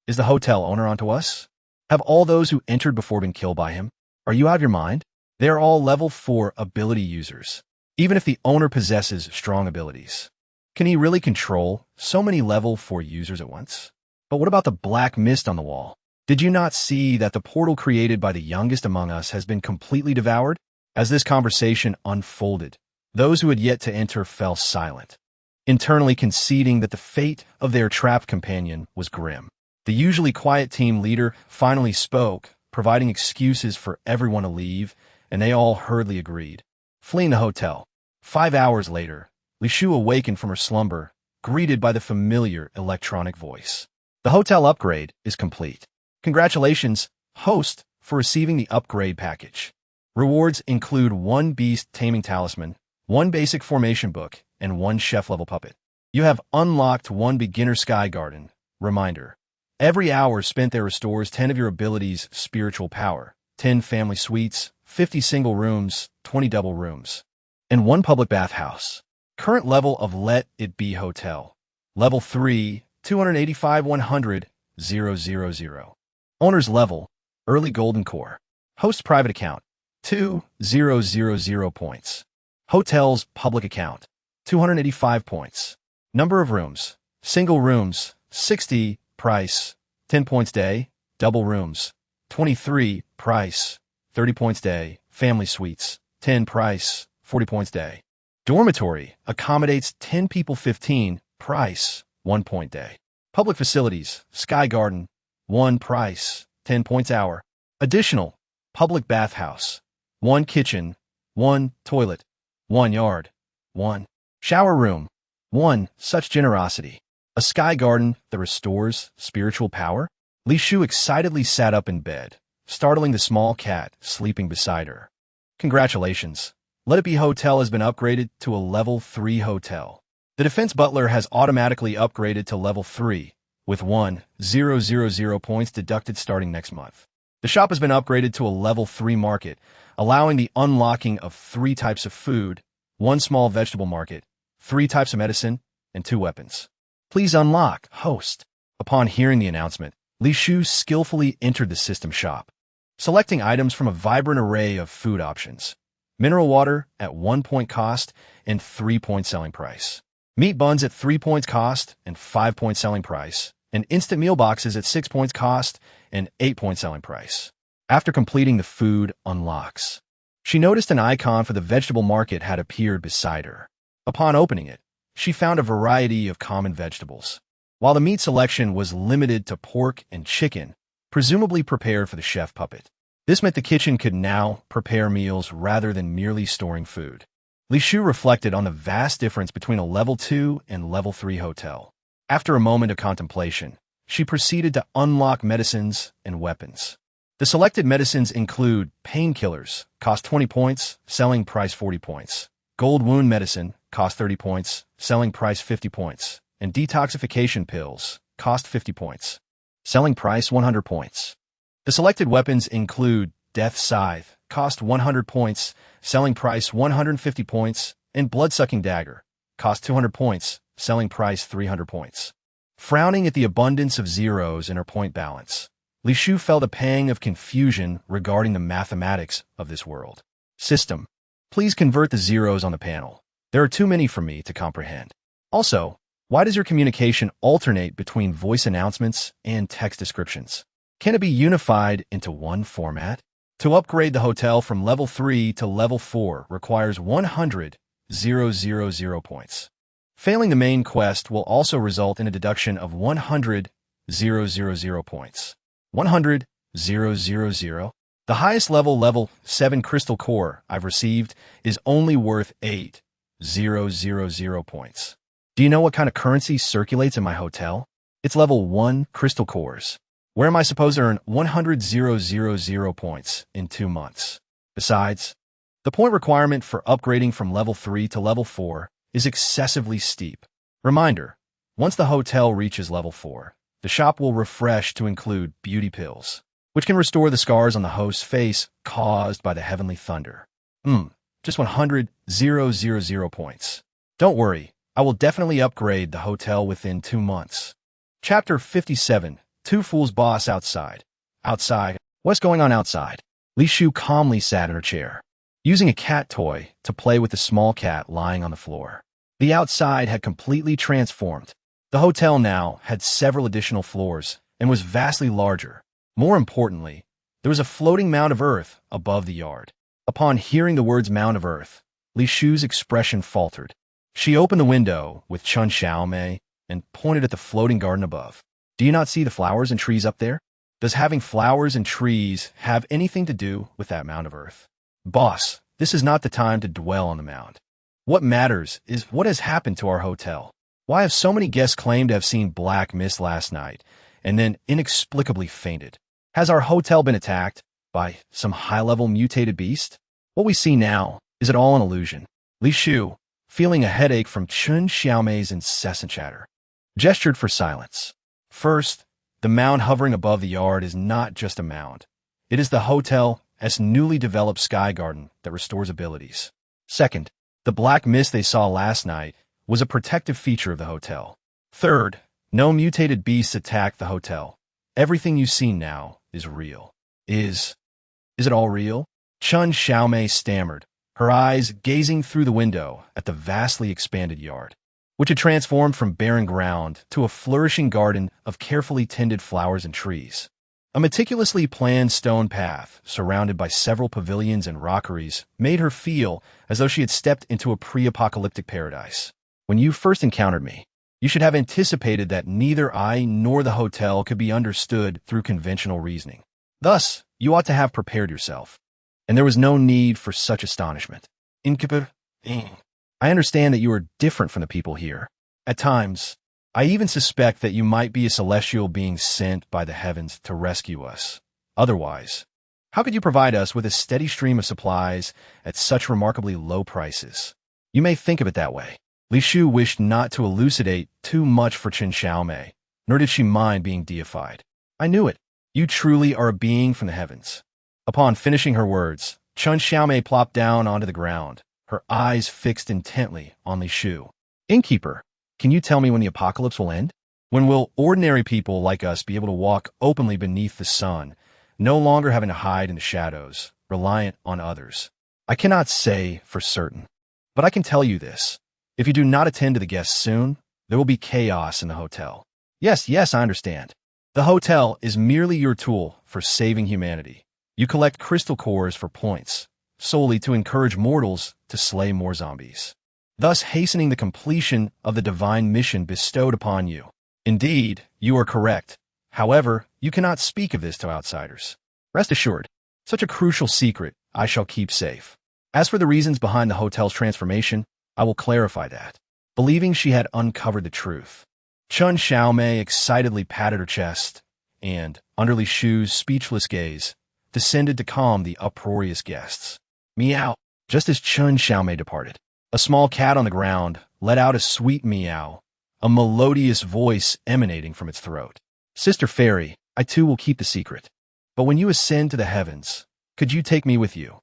the hotel owner onto us? Have all those who entered before been killed by him? Are you out of your mind? They are all level 4 ability users, even if the owner possesses strong abilities. Can he really control so many level 4 users at once? But what about the black mist on the wall? Did you not see that the portal created by the youngest among us has been completely devoured? As this conversation unfolded, those who had yet to enter fell silent, internally conceding that the fate of their trapped companion was grim. The usually quiet team leader finally spoke, providing excuses for everyone to leave, and they all hurriedly agreed, fleeing the hotel. 5 hours later, Li Shu awakened from her slumber, greeted by the familiar electronic voice. "The hotel upgrade is complete. Congratulations, host, for receiving the upgrade package. Rewards include 1 beast taming talisman, 1 basic formation book, and 1 chef-level puppet. You have unlocked 1 beginner sky garden. Reminder: every hour spent there restores 10 of your abilities' spiritual power, 10 family suites, 50 single rooms, 20 double rooms, and 1 public bathhouse. Current level of Let It Be Hotel. Level 3, 285,100,000. Owner's level, Early Golden Core. Host private account, 2,000 points. Hotel's public account, 285 points. Number of rooms, single rooms, 60, price, 10 points day, double rooms, 23, price, 30 points day, family suites, 10 price, 40 points day. Dormitory accommodates 10 people 15, price, 1 point day. Public facilities, Sky Garden, 1 price, 10 points hour. Additional, public bathhouse, 1 kitchen, 1 toilet, 1 yard, 1 shower room, 1 such generosity. A sky garden that restores spiritual power? Li Shu excitedly sat up in bed, startling the small cat sleeping beside her. Congratulations. Let It Be Hotel has been upgraded to a level 3 hotel. The defense butler has automatically upgraded to level 3, with 1,000 points deducted starting next month. The shop has been upgraded to a level 3 market, allowing the unlocking of 3 types of food, 1 small vegetable market, 3 types of medicine, and 2 weapons. Please unlock, host. Upon hearing the announcement, Li Shu skillfully entered the system shop, selecting items from a vibrant array of food options. Mineral water at 1 point cost and 3 point selling price. Meat buns at 3 points cost and 5 point selling price. And instant meal boxes at 6 points cost and 8 point selling price. After completing the food unlocks, she noticed an icon for the vegetable market had appeared beside her. Upon opening it, she found a variety of common vegetables, while the meat selection was limited to pork and chicken, presumably prepared for the chef puppet. This meant the kitchen could now prepare meals rather than merely storing food. Li Shu reflected on the vast difference between a level 2 and level 3 hotel. After a moment of contemplation, she proceeded to unlock medicines and weapons. The selected medicines include painkillers, cost 20 points, selling price 40 points. Gold wound medicine, cost 30 points, selling price 50 points, and detoxification pills, cost 50 points. Selling price 100 points. The selected weapons include Death Scythe, cost 100 points, selling price 150 points, and Blood-Sucking Dagger, cost 200 points, selling price 300 points. Frowning at the abundance of zeros in her point balance, Li Shufei felt a pang of confusion regarding the mathematics of this world. System. Please convert the zeros on the panel. There are too many for me to comprehend. Also, why does your communication alternate between voice announcements and text descriptions? Can it be unified into one format? To upgrade the hotel from level 3 to level 4 requires 100,000 points. Failing the main quest will also result in a deduction of 100,000 points. 100,000? The highest level 7 crystal core I've received is only worth 8,000 points. Do you know what kind of currency circulates in my hotel? It's level 1 crystal cores. Where am I supposed to earn 100,000 points in 2 months? Besides, the point requirement for upgrading from level 3 to level 4 is excessively steep. Reminder, once the hotel reaches level 4, the shop will refresh to include beauty pills, which can restore the scars on the host's face caused by the heavenly thunder. Just 100,000 points. Don't worry, I will definitely upgrade the hotel within 2 months. Chapter 57. Two Fools Boss Outside. Outside. What's going on outside? Li Shufei calmly sat in her chair, using a cat toy to play with the small cat lying on the floor. The outside had completely transformed. The hotel now had several additional floors and was vastly larger. More importantly, there was a floating mound of earth above the yard. Upon hearing the words mound of earth, Li Shufei's expression faltered. She opened the window with Chen Xiaomei and pointed at the floating garden above. Do you not see the flowers and trees up there? Does having flowers and trees have anything to do with that mound of earth? Boss, this is not the time to dwell on the mound. What matters is what has happened to our hotel. Why have so many guests claimed to have seen black mist last night and then inexplicably fainted? Has our hotel been attacked by some high-level mutated beast? What we see now, is it all an illusion? Li Shufei, feeling a headache from Chen Xiaomei's incessant chatter, gestured for silence. First, the mound hovering above the yard is not just a mound. It is the hotel's newly developed sky garden that restores abilities. Second, the black mist they saw last night was a protective feature of the hotel. Third, no mutated beasts attacked the hotel. Everything you see now is real. Is it all real? Chen Xiaomei stammered, her eyes gazing through the window at the vastly expanded yard, which had transformed from barren ground to a flourishing garden of carefully tended flowers and trees. A meticulously planned stone path, surrounded by several pavilions and rockeries, made her feel as though she had stepped into a pre-apocalyptic paradise. When you first encountered me, you should have anticipated that neither I nor the hotel could be understood through conventional reasoning. Thus, you ought to have prepared yourself. And there was no need for such astonishment. I understand that you are different from the people here. At times, I even suspect that you might be a celestial being sent by the heavens to rescue us. Otherwise, how could you provide us with a steady stream of supplies at such remarkably low prices? You may think of it that way. Li Shufei wished not to elucidate too much for Chen Xiaomei, nor did she mind being deified. I knew it. You truly are a being from the heavens. Upon finishing her words, Chen Xiaomei plopped down onto the ground, her eyes fixed intently on Li Shufei. Innkeeper, can you tell me when the apocalypse will end? When will ordinary people like us be able to walk openly beneath the sun, no longer having to hide in the shadows, reliant on others? I cannot say for certain, but I can tell you this. If you do not attend to the guests soon, there will be chaos in the hotel. Yes, I understand. The hotel is merely your tool for saving humanity. You collect crystal cores for points, solely to encourage mortals to slay more zombies, thus hastening the completion of the divine mission bestowed upon you. Indeed, you are correct. However, you cannot speak of this to outsiders. Rest assured, such a crucial secret I shall keep safe. As for the reasons behind the hotel's transformation, I will clarify that. Believing she had uncovered the truth, Chen Xiaomei excitedly patted her chest and, under Li Shufei's speechless gaze, descended to calm the uproarious guests. Meow. Just as Chen Xiaomei departed, A small cat on the ground let out a sweet meow, a melodious voice emanating from its throat. Sister Fairy, I too will keep the secret. But when you ascend to the heavens, could you take me with you?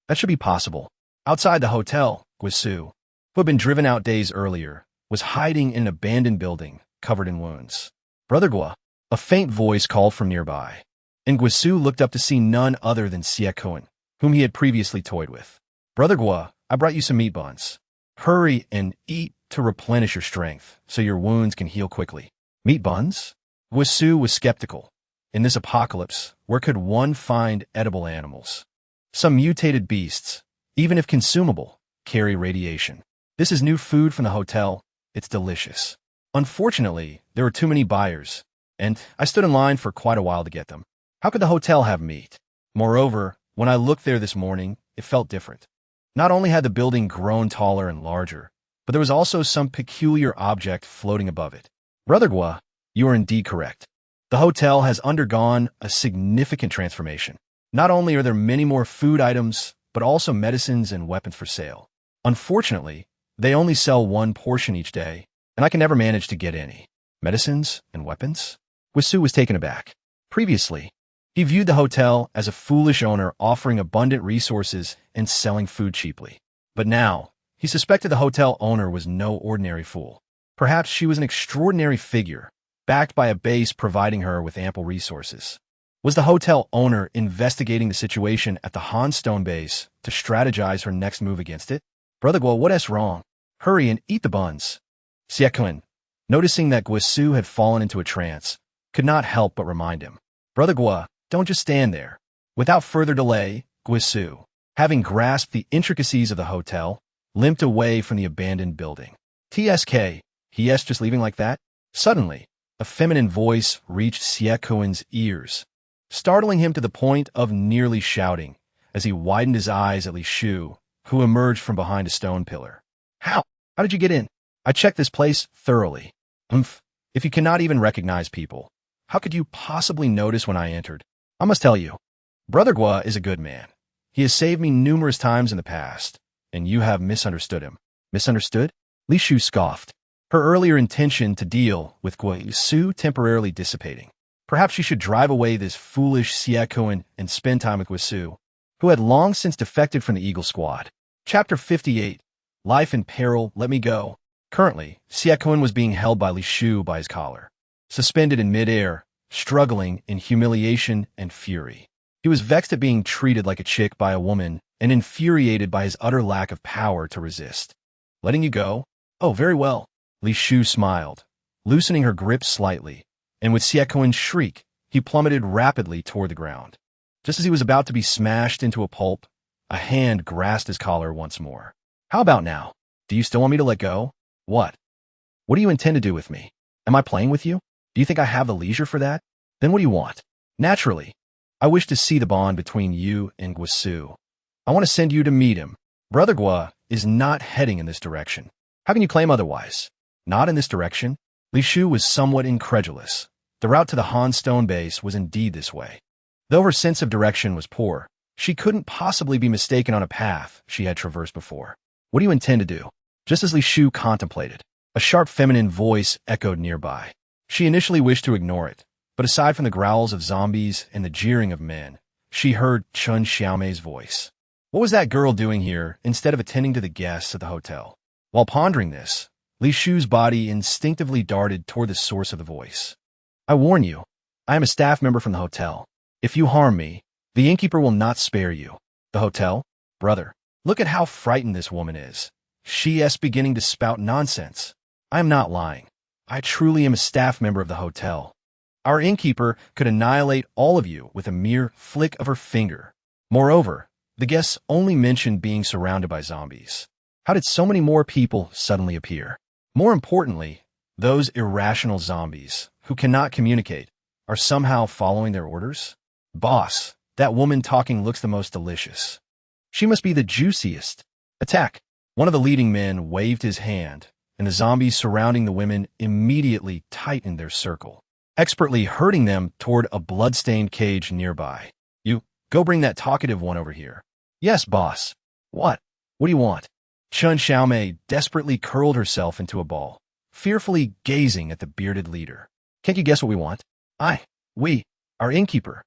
That should be possible. Outside the hotel, Guisu, who had been driven out days earlier, was hiding in an abandoned building, covered in wounds. Brother Gua, a faint voice called from nearby, and Guisu looked up to see none other than Siakun, whom he had previously toyed with. Brother Gua, I brought you some meat buns. Hurry and eat to replenish your strength, so your wounds can heal quickly. Meat buns? Guisu was skeptical. In this apocalypse, where could one find edible animals? Some mutated beasts, even if consumable, carry radiation. This is new food from the hotel. It's delicious. Unfortunately, there were too many buyers, and I stood in line for quite a while to get them. How could the hotel have meat? Moreover, when I looked there this morning, it felt different. Not only had the building grown taller and larger, but there was also some peculiar object floating above it. Brother Gua, you are indeed correct. The hotel has undergone a significant transformation. Not only are there many more food items, but also medicines and weapons for sale. Unfortunately, they only sell one portion each day, and I can never manage to get any. Medicines and weapons? Guisu was taken aback. Previously, he viewed the hotel as a foolish owner offering abundant resources and selling food cheaply. But now, he suspected the hotel owner was no ordinary fool. Perhaps she was an extraordinary figure, backed by a base providing her with ample resources. Was the hotel owner investigating the situation at the Hanstone base to strategize her next move against it? Brother Gua, what is wrong? Hurry and eat the buns. Siakun, noticing that Guisu had fallen into a trance, could not help but remind him. Brother Gua, don't just stand there. Without further delay, Guisu, having grasped the intricacies of the hotel, limped away from the abandoned building. TSK, he-s just leaving like that? Suddenly, a feminine voice reached Siakuin's ears, startling him to the point of nearly shouting as he widened his eyes at Li Shu, who emerged from behind a stone pillar. How did you get in? I checked this place thoroughly. If you cannot even recognize people, how could you possibly notice when I entered? I must tell you, Brother Gua is a good man. He has saved me numerous times in the past, and you have misunderstood him. Misunderstood? Li Shu scoffed, her earlier intention to deal with Guisu temporarily dissipating. Perhaps she should drive away this foolish Siakun and spend time with Guisu, who had long since defected from the Eagle Squad. Chapter 58. Life in Peril, Let Me Go. Currently, Siakun was being held by Li Shu by his collar, suspended in midair, struggling in humiliation and fury. He was vexed at being treated like a chick by a woman and infuriated by his utter lack of power to resist. Letting you go? Oh, very well. Li Shu smiled, loosening her grip slightly, and with Siakuin's shriek, he plummeted rapidly toward the ground. Just as he was about to be smashed into a pulp, a hand grasped his collar once more. How about now? Do you still want me to let go? What? What do you intend to do with me? Am I playing with you? Do you think I have the leisure for that? Then what do you want? Naturally, I wish to see the bond between you and Guisu. I want to send you to meet him. Brother Gua is not heading in this direction. How can you claim otherwise? Not in this direction? Li Shu was somewhat incredulous. The route to the Hanstone base was indeed this way. Though her sense of direction was poor, she couldn't possibly be mistaken on a path she had traversed before. What do you intend to do? Just as Li Shu contemplated, a sharp feminine voice echoed nearby. She initially wished to ignore it, but aside from the growls of zombies and the jeering of men, she heard Chun Xiaomei's voice. What was that girl doing here instead of attending to the guests at the hotel? While pondering this, Li Shu's body instinctively darted toward the source of the voice. I warn you, I am a staff member from the hotel. If you harm me, the innkeeper will not spare you. The hotel? Brother, look at how frightened this woman is. She is beginning to spout nonsense. I am not lying. I truly am a staff member of the hotel. Our innkeeper could annihilate all of you with a mere flick of her finger. Moreover, the guests only mentioned being surrounded by zombies. How did so many more people suddenly appear? More importantly, those irrational zombies, who cannot communicate, are somehow following their orders? Boss, that woman talking looks the most delicious. She must be the juiciest. Attack! One of the leading men waved his hand, and the zombies surrounding the women immediately tightened their circle, expertly herding them toward a blood-stained cage nearby. You, go bring that talkative one over here. Yes, boss. What? What do you want? Chen Xiaomei desperately curled herself into a ball, fearfully gazing at the bearded leader. Can't you guess what we want? We, our innkeeper.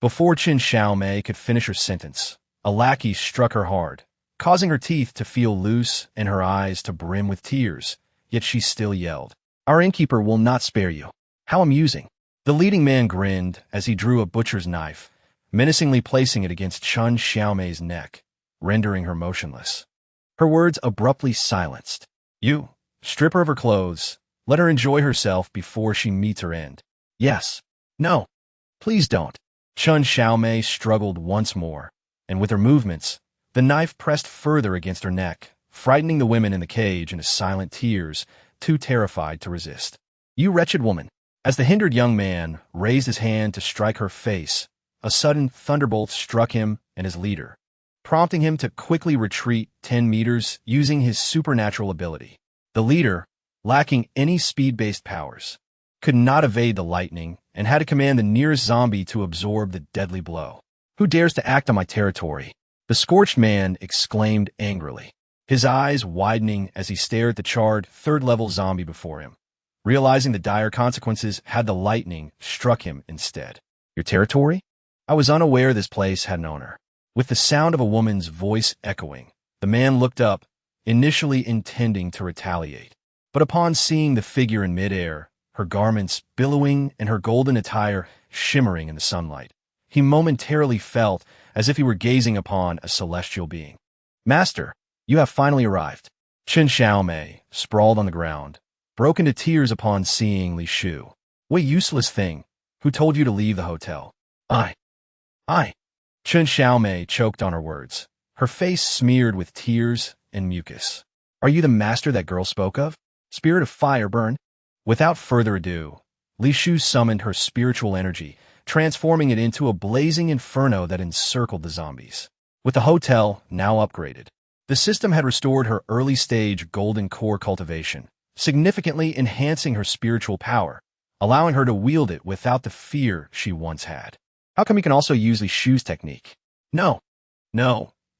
Before Chen Xiaomei could finish her sentence, a lackey struck her hard, causing her teeth to feel loose and her eyes to brim with tears, yet she still yelled, "Our innkeeper will not spare you." How amusing. The leading man grinned as he drew a butcher's knife, menacingly placing it against Chen Xiaomei's neck, rendering her motionless. Her words abruptly silenced. "You, strip her of her clothes. Let her enjoy herself before she meets her end." "Yes. No. Please don't." Chen Xiaomei struggled once more, and with her movements, the knife pressed further against her neck, frightening the women in the cage into silent tears, too terrified to resist. "You wretched woman." As the hindered young man raised his hand to strike her face, a sudden thunderbolt struck him and his leader, prompting him to quickly retreat 10 meters using his supernatural ability. The leader, lacking any speed-based powers, could not evade the lightning and had to command the nearest zombie to absorb the deadly blow. "Who dares to act on my territory?" the scorched man exclaimed angrily, his eyes widening as he stared at the charred third-level zombie before him, realizing the dire consequences had the lightning struck him instead. "Your territory? I was unaware this place had an owner." With the sound of a woman's voice echoing, the man looked up, initially intending to retaliate. But upon seeing the figure in midair, her garments billowing and her golden attire shimmering in the sunlight, he momentarily felt as if he were gazing upon a celestial being. "Master, you have finally arrived." Chen Xiaomei, sprawled on the ground, broke into tears upon seeing Li Shu. "What useless thing! Who told you to leave the hotel?" I. Chen Xiaomei choked on her words, her face smeared with tears and mucus. "Are you the master that girl spoke of? Spirit of fire, burn." Without further ado, Li Shu summoned her spiritual energy, transforming it into a blazing inferno that encircled the zombies. With the hotel now upgraded, the system had restored her early-stage golden core cultivation, significantly enhancing her spiritual power, allowing her to wield it without the fear she once had. "How come you can also use Li Shu's technique?" No,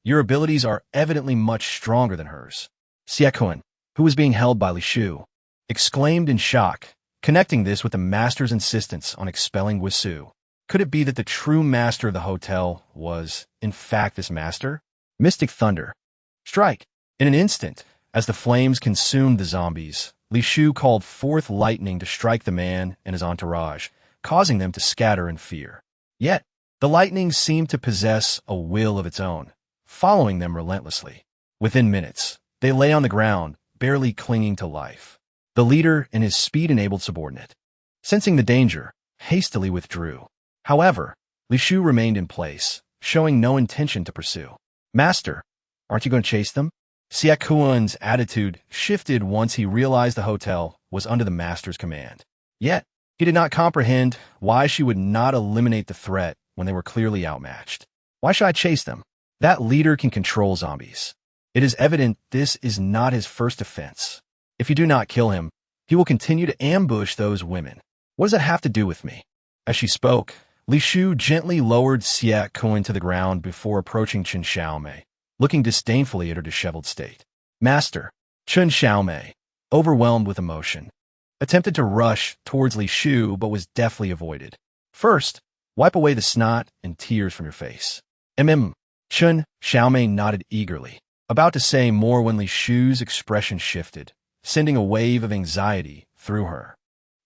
your abilities are evidently much stronger than hers." Xiekun, who was being held by Li Shu, exclaimed in shock, connecting this with the master's insistence on expelling Wisu. Could it be that the true master of the hotel was, in fact, this master? Mystic thunder. Strike! In an instant, as the flames consumed the zombies, Li Shu called forth lightning to strike the man and his entourage, causing them to scatter in fear. Yet, the lightning seemed to possess a will of its own, following them relentlessly. Within minutes, they lay on the ground, barely clinging to life. The leader and his speed-enabled subordinate, sensing the danger, hastily withdrew. However, Li Shu remained in place, showing no intention to pursue. "Master, aren't you going to chase them?" Xiakun's attitude shifted once he realized the hotel was under the master's command. Yet, he did not comprehend why she would not eliminate the threat when they were clearly outmatched. "Why should I chase them? That leader can control zombies. It is evident this is not his first offense. If you do not kill him, he will continue to ambush those women. What does that have to do with me?" As she spoke, Li Shu gently lowered Xie Kun to the ground before approaching Chen Xiaomei, looking disdainfully at her disheveled state. "Master," Chen Xiaomei, overwhelmed with emotion, attempted to rush towards Li Shu but was deftly avoided. "First, wipe away the snot and tears from your face." Chen Xiaomei nodded eagerly, about to say more when Li Shu's expression shifted, sending a wave of anxiety through her.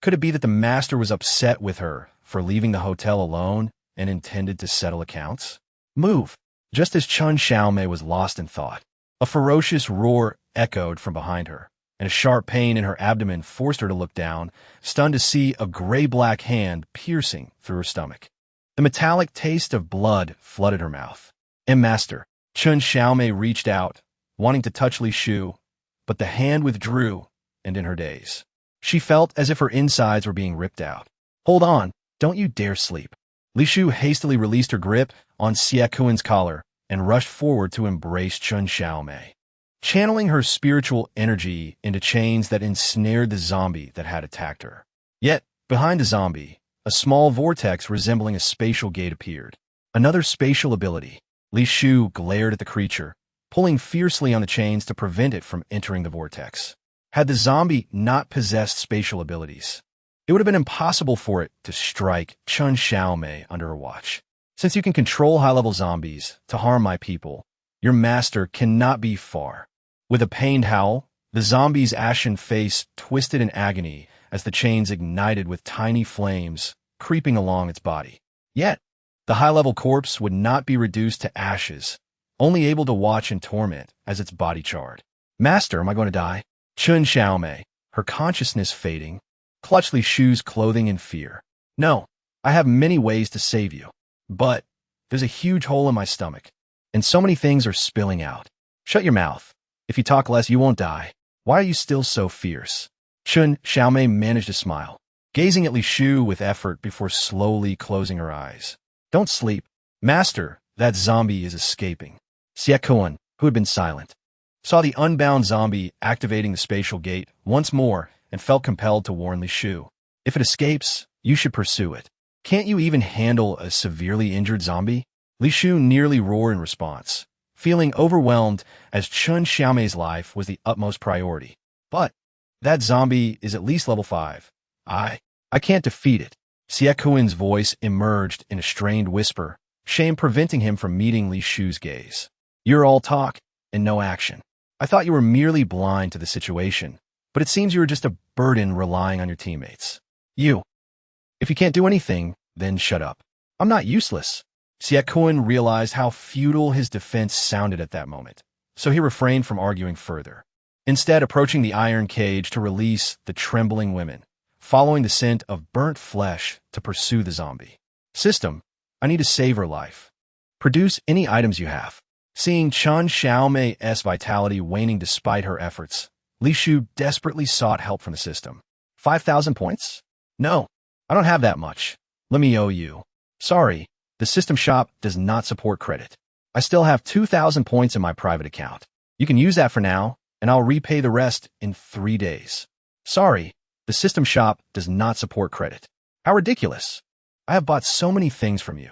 Could it be that the master was upset with her for leaving the hotel alone and intended to settle accounts? "Move!" Just as Chen Xiaomei was lost in thought, a ferocious roar echoed from behind her, and a sharp pain in her abdomen forced her to look down, stunned to see a gray-black hand piercing through her stomach. The metallic taste of blood flooded her mouth. "Master," Chen Xiaomei reached out, wanting to touch Li Shu, but the hand withdrew, and in her daze, she felt as if her insides were being ripped out. "Hold on, don't you dare sleep." Li Shu hastily released her grip on Xie Kun's collar and rushed forward to embrace Chen Xiaomei, channeling her spiritual energy into chains that ensnared the zombie that had attacked her. Yet, behind the zombie, a small vortex resembling a spatial gate appeared. Another spatial ability. Li Shu glared at the creature, pulling fiercely on the chains to prevent it from entering the vortex. Had the zombie not possessed spatial abilities, it would have been impossible for it to strike Chen Xiaomei under her watch. Since you can control high-level zombies to harm my people, your master cannot be far. With a pained howl, the zombie's ashen face twisted in agony as the chains ignited with tiny flames creeping along its body. Yet, the high-level corpse would not be reduced to ashes, only able to watch in torment as its body charred. Master, am I going to die? Chen Xiaomei, her consciousness fading, clutched Li Shu's clothing in fear. No, I have many ways to save you. But there's a huge hole in my stomach, and so many things are spilling out. Shut your mouth. If you talk less, you won't die. Why are you still so fierce? Chen Xiaomei managed to smile, gazing at Li Shu with effort before slowly closing her eyes. Don't sleep. Master, that zombie is escaping. Xie Kuan, who had been silent, saw the unbound zombie activating the spatial gate once more and felt compelled to warn Li Shu. If it escapes, you should pursue it. Can't you even handle a severely injured zombie? Li Shu nearly roared in response, feeling overwhelmed as Chen Xiaomei's life was the utmost priority. But that zombie is at least level 5. I can't defeat it. Xie Kuan's voice emerged in a strained whisper, shame preventing him from meeting Li Shu's gaze. You're all talk and no action. I thought you were merely blind to the situation, but it seems you were just a burden relying on your teammates. If you can't do anything, then shut up. I'm not useless. Xie Kuan realized how futile his defense sounded at that moment, so he refrained from arguing further, instead approaching the iron cage to release the trembling women, following the scent of burnt flesh to pursue the zombie. System, I need to save her life. Produce any items you have. Seeing Chen Xiaomei's vitality waning despite her efforts, Li Shu desperately sought help from the system. 5,000 points? No, I don't have that much. Let me owe you. Sorry, the system shop does not support credit. I still have 2,000 points in my private account. You can use that for now, and I'll repay the rest in 3 days. Sorry, the system shop does not support credit. How ridiculous. I have bought so many things from you.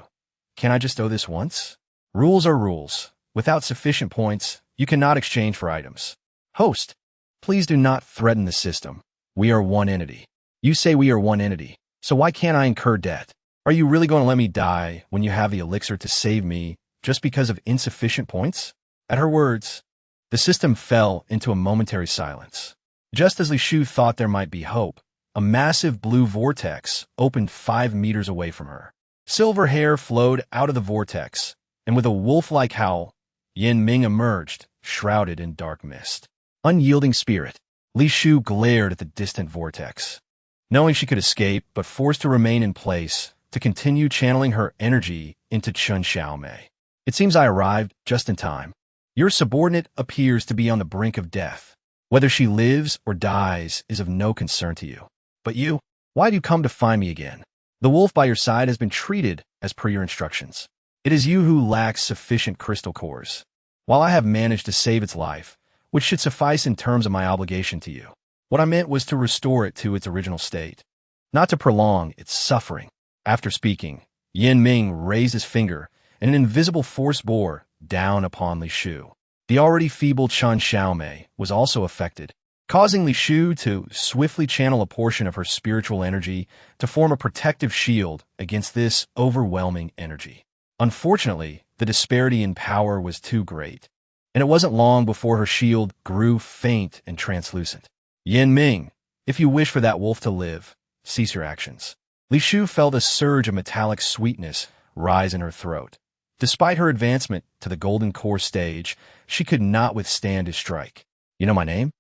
Can I just owe this once? Rules are rules. Without sufficient points, you cannot exchange for items. Host, please do not threaten the system. We are one entity. You say we are one entity, so why can't I incur debt? Are you really going to let me die when you have the elixir to save me just because of insufficient points? At her words, the system fell into a momentary silence. Just as Li Shu thought there might be hope, a massive blue vortex opened 5 meters away from her. Silver hair flowed out of the vortex, and with a wolf-like howl, Yin Ming emerged, shrouded in dark mist. Unyielding spirit, Li Shu glared at the distant vortex, knowing she could escape but forced to remain in place to continue channeling her energy into Chen Xiaomei. It seems I arrived just in time. Your subordinate appears to be on the brink of death. Whether she lives or dies is of no concern to you. But you, why do you come to find me again? The wolf by your side has been treated as per your instructions. It is you who lacks sufficient crystal cores, while I have managed to save its life, which should suffice in terms of my obligation to you. What I meant was to restore it to its original state, not to prolong its suffering. After speaking, Yin Ming raised his finger, and an invisible force bore down upon Li Shu. The already feeble Chen Xiaomei was also affected, causing Li Shu to swiftly channel a portion of her spiritual energy to form a protective shield against this overwhelming energy. Unfortunately, the disparity in power was too great, and it wasn't long before her shield grew faint and translucent. Yin Ming, if you wish for that wolf to live, cease your actions. Li Shu felt a surge of metallic sweetness rise in her throat. Despite her advancement to the golden core stage, she could not withstand his strike. You know my name?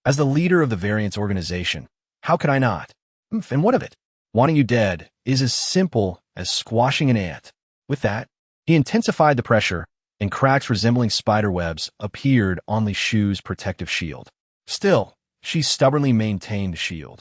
As the leader of the Variance organization, how could I not? And what of it? Wanting you dead is as simple as squashing an ant. With that, he intensified the pressure, and cracks resembling spider webs appeared on Li Shu's protective shield. Still, she stubbornly maintained the shield,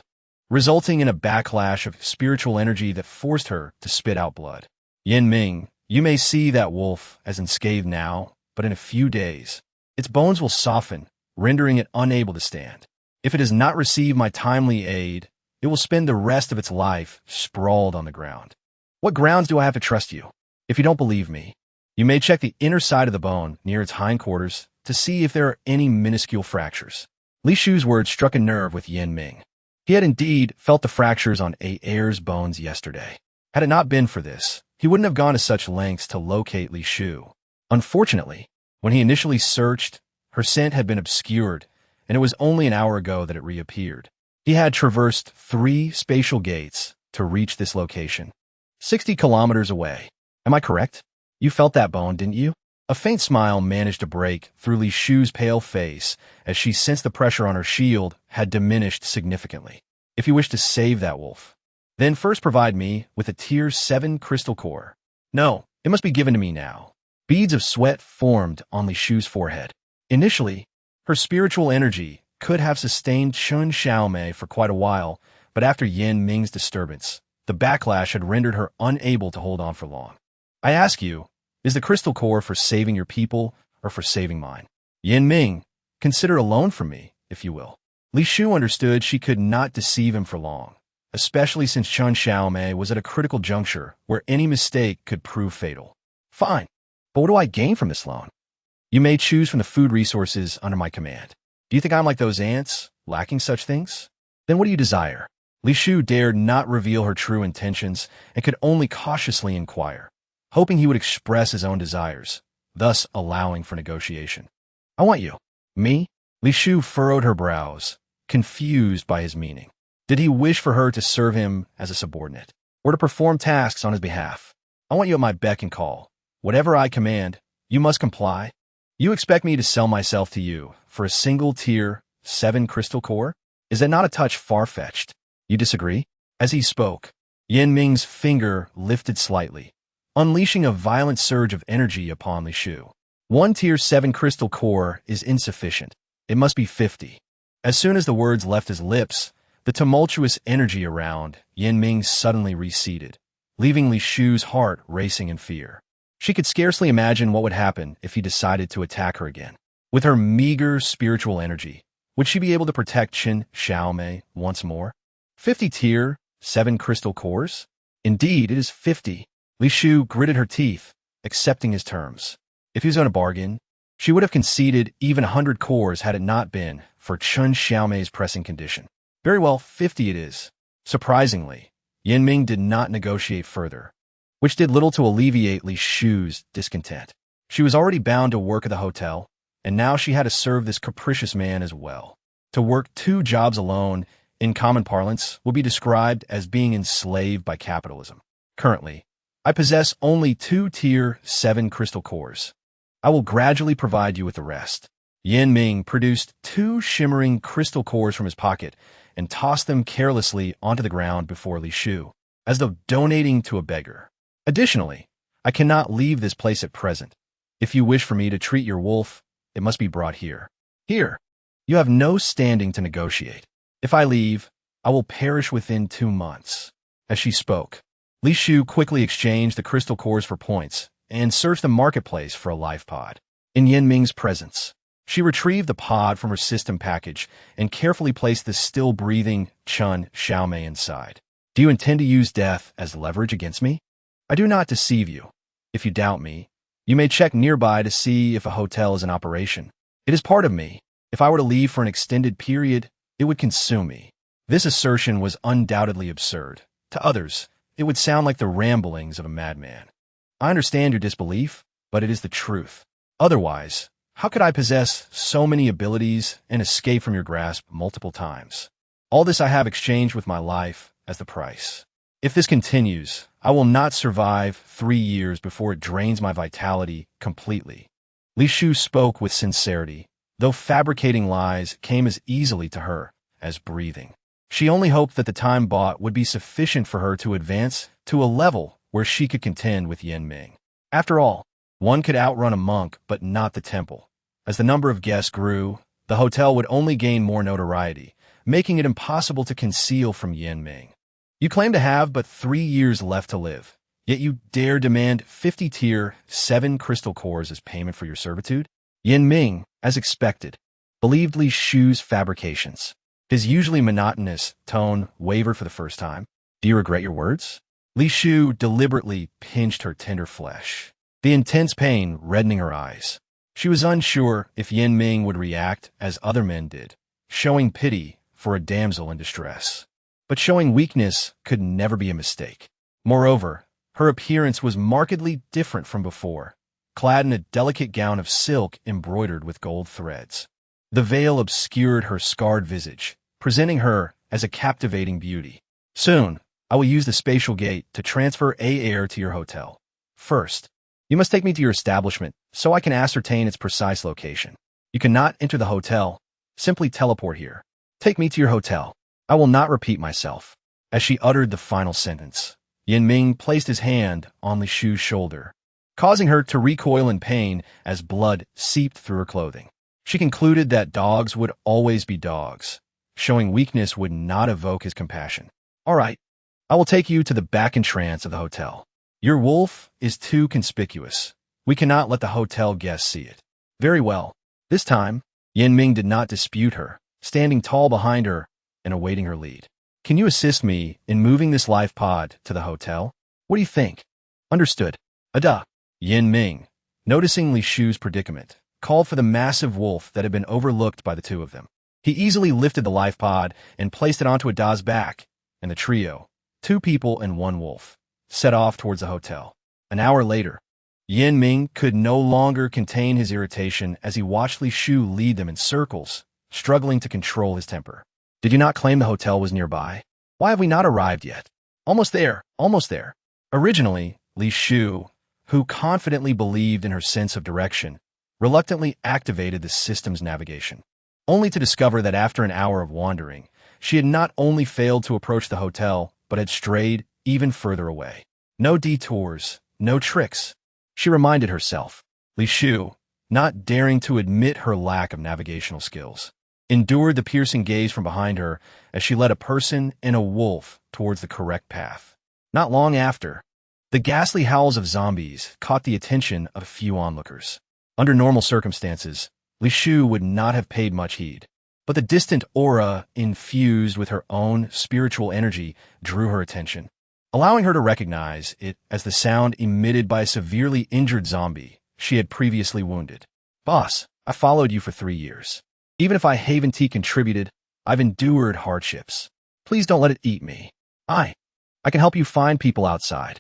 resulting in a backlash of spiritual energy that forced her to spit out blood. Yin Ming, you may see that wolf as unscathed now, but in a few days, its bones will soften, rendering it unable to stand. If it does not receive my timely aid, it will spend the rest of its life sprawled on the ground. What grounds do I have to trust you? If you don't believe me, You may check the inner side of the bone near its hindquarters to see if there are any minuscule fractures. Li Shu's words struck a nerve with Yin Ming. He had indeed felt the fractures on a heir's bones yesterday. Had it not been for this, he wouldn't have gone to such lengths to locate Li Shu. Unfortunately, when he initially searched, her scent had been obscured, and it was only an hour ago that it reappeared. He had traversed 3 spatial gates to reach this location. 60 kilometers away. Am I correct? You felt that bone, didn't you? A faint smile managed to break through Li Shu's pale face as she sensed the pressure on her shield had diminished significantly. If you wish to save that wolf, then first provide me with a Tier 7 crystal core. No, it must be given to me now. Beads of sweat formed on Li Shu's forehead. Initially, her spiritual energy could have sustained Chen Xiaomei for quite a while, but after Yin Ming's disturbance, the backlash had rendered her unable to hold on for long. I ask you, is the crystal core for saving your people or for saving mine? Yin Ming, consider a loan from me, if you will. Li Shu understood she could not deceive him for long, especially since Chen Xiaomei was at a critical juncture where any mistake could prove fatal. Fine, but what do I gain from this loan? You may choose from the food resources under my command. Do you think I'm like those ants, lacking such things? Then what do you desire? Li Shu dared not reveal her true intentions and could only cautiously inquire, hoping he would express his own desires, thus allowing for negotiation. I want you. Me? Li Shu furrowed her brows, confused by his meaning. Did he wish for her to serve him as a subordinate, or to perform tasks on his behalf? I want you at my beck and call. Whatever I command, you must comply. You expect me to sell myself to you for a single Tier 7 crystal core? Is that not a touch far-fetched? You disagree? As he spoke, Yin Ming's finger lifted slightly, unleashing a violent surge of energy upon Li Shu. 1 Tier 7 crystal core is insufficient. It must be 50. As soon as the words left his lips, the tumultuous energy around Yin Ming suddenly receded, leaving Li Shu's heart racing in fear. She could scarcely imagine what would happen if he decided to attack her again. With her meager spiritual energy, would she be able to protect Chen Xiaomei once more? 50 Tier 7 crystal cores? Indeed, it is 50. Li Shu gritted her teeth, accepting his terms. If he was going to bargain, she would have conceded even 100 cores had it not been for Chen Xiaomei's pressing condition. Very well, 50 it is. Surprisingly, Yin Ming did not negotiate further, which did little to alleviate Li Shu's discontent. She was already bound to work at the hotel, and now she had to serve this capricious man as well. To work 2 jobs alone, in common parlance, will be described as being enslaved by capitalism. Currently, I possess only 2 Tier 7 crystal cores. I will gradually provide you with the rest. Yin Ming produced 2 shimmering crystal cores from his pocket and tossed them carelessly onto the ground before Li Shu, as though donating to a beggar. Additionally, I cannot leave this place at present. If you wish for me to treat your wolf, it must be brought here. Here, you have no standing to negotiate. If I leave, I will perish within 2 months. As she spoke, Li Shu quickly exchanged the crystal cores for points and searched the marketplace for a life pod. In Yin Ming's presence, she retrieved the pod from her system package and carefully placed the still-breathing Chen Xiaomei inside. Do you intend to use death as leverage against me? I do not deceive you. If you doubt me, you may check nearby to see if a hotel is in operation. It is part of me. If I were to leave for an extended period, it would consume me. This assertion was undoubtedly absurd. To others, it would sound like the ramblings of a madman. I understand your disbelief, but it is the truth. Otherwise, how could I possess so many abilities and escape from your grasp multiple times? All this I have exchanged with my life as the price. If this continues, I will not survive 3 years before it drains my vitality completely. Li Shu spoke with sincerity, though fabricating lies came as easily to her as breathing. She only hoped that the time bought would be sufficient for her to advance to a level where she could contend with Yin Ming. After all, one could outrun a monk, but not the temple. As the number of guests grew, the hotel would only gain more notoriety, making it impossible to conceal from Yin Ming. You claim to have but 3 years left to live, yet you dare demand 50 Tier 7 crystal cores as payment for your servitude? Yin Ming, as expected, believed Li Shu's fabrications. His usually monotonous tone wavered for the first time. Do you regret your words? Li Shu deliberately pinched her tender flesh. the intense pain reddening her eyes. She was unsure if Yin Ming would react as other men did, showing pity for a damsel in distress. But showing weakness could never be a mistake. Moreover, her appearance was markedly different from before, clad in a delicate gown of silk embroidered with gold threads. The veil obscured her scarred visage, presenting her as a captivating beauty. Soon, I will use the spatial gate to transfer air to your hotel. First, you must take me to your establishment so I can ascertain its precise location. You cannot enter the hotel. Simply teleport here. Take me to your hotel. I will not repeat myself. As she uttered the final sentence, Yin Ming placed his hand on Li Shu's shoulder, causing her to recoil in pain as blood seeped through her clothing. She concluded that dogs would always be dogs. Showing weakness would not evoke his compassion. All right, I will take you to the back entrance of the hotel. Your wolf is too conspicuous. We cannot let the hotel guests see it. Very well. This time, Yin Ming did not dispute her, standing tall behind her and awaiting her lead. Can you assist me in moving this life pod to the hotel? What do you think? Understood. Ada. Yin Ming, noticing Li Shu's predicament, called for the massive wolf that had been overlooked by the two of them. He easily lifted the life pod and placed it onto Ada's back, and the trio, 2 people and 1 wolf, set off towards the hotel. An hour later, Yin Ming could no longer contain his irritation as he watched Li Shu lead them in circles, struggling to control his temper. Did you not claim the hotel was nearby? Why have we not arrived yet? Almost there, almost there. Originally, Li Shu, who confidently believed in her sense of direction, reluctantly activated the system's navigation, only to discover that after an hour of wandering, she had not only failed to approach the hotel, but had strayed even further away. No detours, no tricks, she reminded herself. Li Shu, not daring to admit her lack of navigational skills, endured the piercing gaze from behind her as she led a person and a wolf towards the correct path. Not long after, the ghastly howls of zombies caught the attention of a few onlookers. Under normal circumstances, Li Shu would not have paid much heed, but the distant aura infused with her own spiritual energy drew her attention, allowing her to recognize it as the sound emitted by a severely injured zombie she had previously wounded. Boss, I followed you for 3 years. Even if I haven't contributed, I've endured hardships. Please don't let it eat me. I can help you find people outside.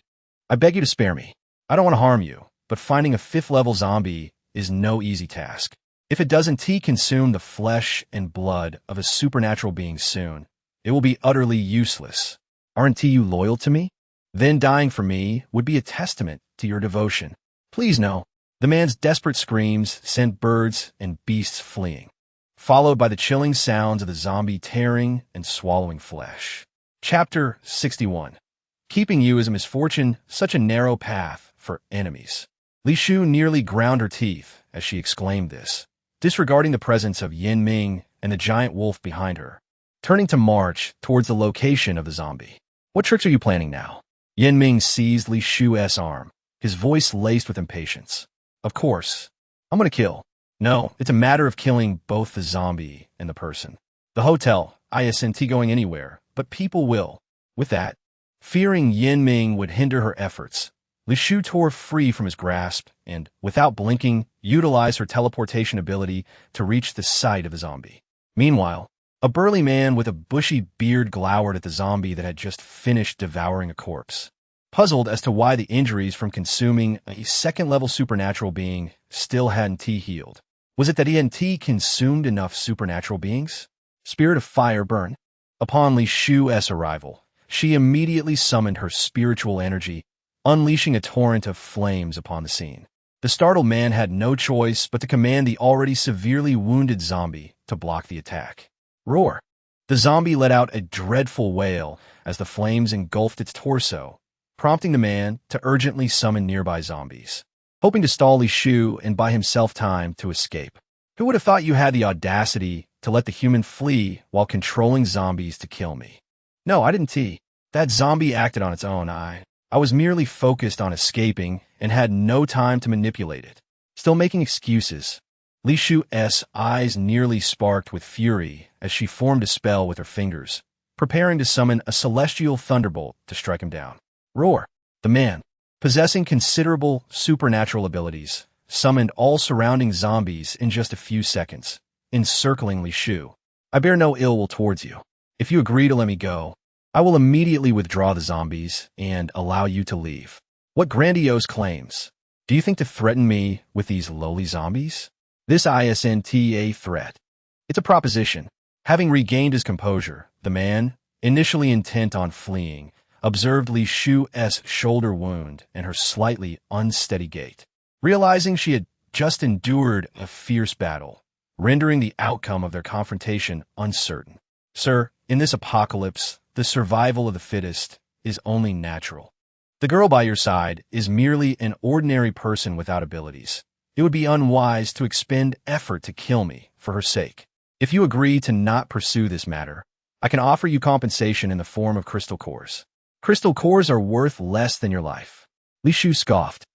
I beg you to spare me. I don't want to harm you, but finding a 5th-level zombie is no easy task. If it doesn't consume the flesh and blood of a supernatural being soon, it will be utterly useless. Aren't you loyal to me? Then dying for me would be a testament to your devotion. Please no. The man's desperate screams sent birds and beasts fleeing, followed by the chilling sounds of the zombie tearing and swallowing flesh. Chapter 61. Keeping you is a misfortune, such a narrow path for enemies. Li Shu nearly ground her teeth as she exclaimed this, disregarding the presence of Yin Ming and the giant wolf behind her, turning to march towards the location of the zombie. What tricks are you planning now? Yin Ming seized Li Shu's arm, his voice laced with impatience. Of course. I'm gonna kill. No, it's a matter of killing both the zombie and the person. The hotel, I isn't going anywhere, but people will. With that, fearing Yin Ming would hinder her efforts, Li Shu tore free from his grasp and, without blinking, utilized her teleportation ability to reach the site of the zombie. Meanwhile, a burly man with a bushy beard glowered at the zombie that had just finished devouring a corpse, puzzled as to why the injuries from consuming a 2nd-level supernatural being still hadn't healed. Was it that he hadn't consumed enough supernatural beings? Spirit of fire burn. Upon Li Shu's arrival, she immediately summoned her spiritual energy, unleashing a torrent of flames upon the scene. The startled man had no choice but to command the already severely wounded zombie to block the attack. Roar! The zombie let out a dreadful wail as the flames engulfed its torso, prompting the man to urgently summon nearby zombies, hoping to stall Li Shu and buy himself time to escape. Who would have thought you had the audacity to let the human flee while controlling zombies to kill me? No, I didn't. That zombie acted on its own. I was merely focused on escaping and had no time to manipulate it. Still making excuses. Li Shu's eyes nearly sparked with fury as she formed a spell with her fingers, preparing to summon a celestial thunderbolt to strike him down. Roar! The man, possessing considerable supernatural abilities, summoned all surrounding zombies in just a few seconds, encircling Li Shu. I bear no ill will towards you. If you agree to let me go, I will immediately withdraw the zombies and allow you to leave. What grandiose claims. Do you think to threaten me with these lowly zombies? This isn't a threat. It's a proposition. Having regained his composure, the man, initially intent on fleeing, observed Li Shu's shoulder wound and her slightly unsteady gait. Realizing she had just endured a fierce battle, rendering the outcome of their confrontation uncertain. Sir, in this apocalypse, the survival of the fittest is only natural. The girl by your side is merely an ordinary person without abilities. It would be unwise to expend effort to kill me for her sake. If you agree to not pursue this matter, I can offer you compensation in the form of crystal cores. Crystal cores are worth less than your life. Li Shu scoffed,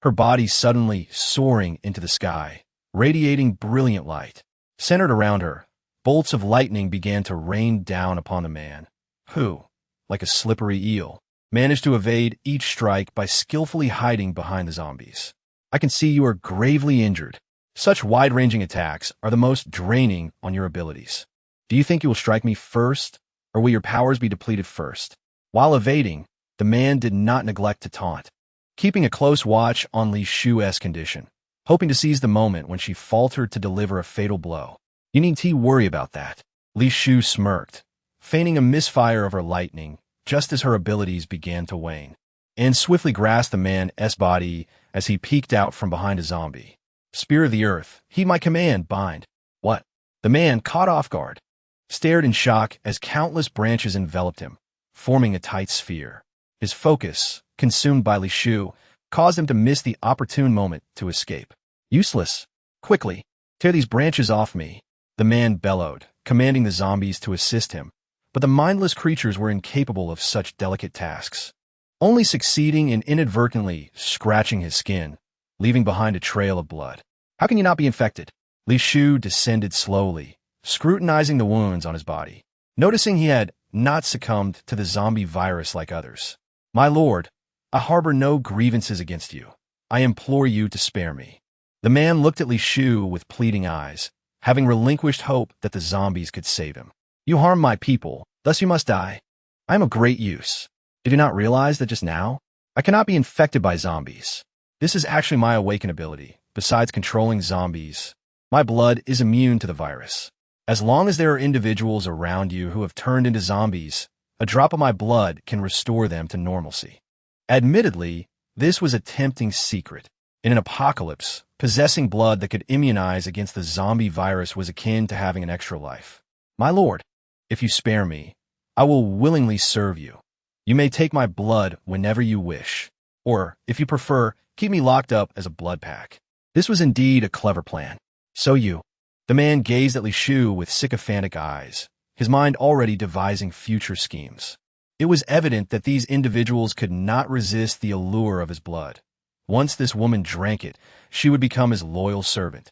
her body suddenly soaring into the sky, radiating brilliant light. Centered around her, bolts of lightning began to rain down upon the man, who, like a slippery eel, managed to evade each strike by skillfully hiding behind the zombies. I can see you are gravely injured. Such wide-ranging attacks are the most draining on your abilities. Do you think you will strike me first, or will your powers be depleted first? While evading, the man did not neglect to taunt, keeping a close watch on Li Shu's condition, hoping to seize the moment when she faltered to deliver a fatal blow. You needn't worry about that. Li Shu smirked, feigning a misfire of her lightning just as her abilities began to wane, and swiftly grasped the man's body as he peeked out from behind a zombie. Spear of the earth, heed my command, bind. What? The man, caught off guard, stared in shock as countless branches enveloped him, forming a tight sphere. His focus, consumed by Li Shu, caused him to miss the opportune moment to escape. Useless. Quickly, tear these branches off me, the man bellowed, commanding the zombies to assist him. But the mindless creatures were incapable of such delicate tasks, only succeeding in inadvertently scratching his skin, leaving behind a trail of blood. How can you not be infected? Li Shu descended slowly, scrutinizing the wounds on his body, noticing he had not succumbed to the zombie virus like others. My lord, I harbor no grievances against you. I implore you to spare me. The man looked at Li Shu with pleading eyes, having relinquished hope that the zombies could save him. You harm my people, thus you must die. I am of great use. Did you not realize that just now? I cannot be infected by zombies. This is actually my awakened ability. Besides controlling zombies, my blood is immune to the virus. As long as there are individuals around you who have turned into zombies, a drop of my blood can restore them to normalcy. Admittedly, this was a tempting secret. In an apocalypse, possessing blood that could immunize against the zombie virus was akin to having an extra life. My lord, if you spare me, I will willingly serve you. You may take my blood whenever you wish, or, if you prefer, keep me locked up as a blood pack. This was indeed a clever plan. So you. The man gazed at Li Shu with sycophantic eyes, his mind already devising future schemes. It was evident that these individuals could not resist the allure of his blood. Once this woman drank it, she would become his loyal servant,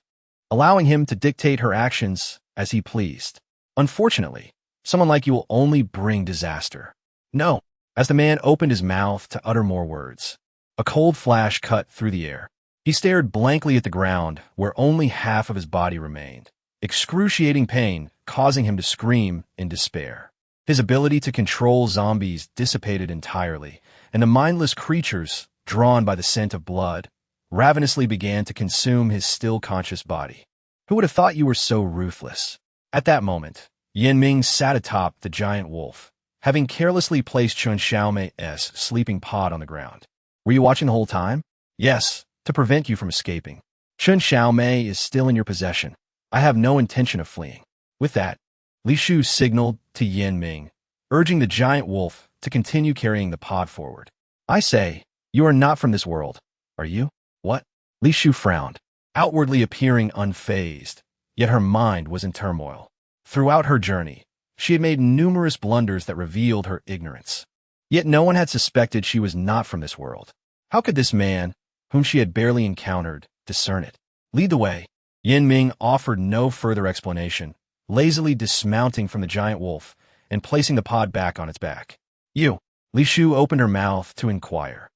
allowing him to dictate her actions as he pleased. Unfortunately, someone like you will only bring disaster. No. As the man opened his mouth to utter more words, a cold flash cut through the air. He stared blankly at the ground where only half of his body remained, excruciating pain causing him to scream in despair. His ability to control zombies dissipated entirely, and the mindless creatures, drawn by the scent of blood, ravenously began to consume his still conscious body. Who would have thought you were so ruthless? At that moment, Yan Ming sat atop the giant wolf, having carelessly placed Chun Xiaomei's sleeping pod on the ground. Were you watching the whole time? Yes, to prevent you from escaping. Chun Xiaomei is still in your possession. I have no intention of fleeing. With that, Li Shu signaled to Yan Ming, urging the giant wolf to continue carrying the pod forward. I say, you are not from this world, are you? What? Li Shu frowned, outwardly appearing unfazed, yet her mind was in turmoil. Throughout her journey, she had made numerous blunders that revealed her ignorance. Yet no one had suspected she was not from this world. How could this man, whom she had barely encountered, discern it? Lead the way. Yan Ming offered no further explanation, lazily dismounting from the giant wolf and placing the pod back on its back. You. Li Shu opened her mouth to inquire,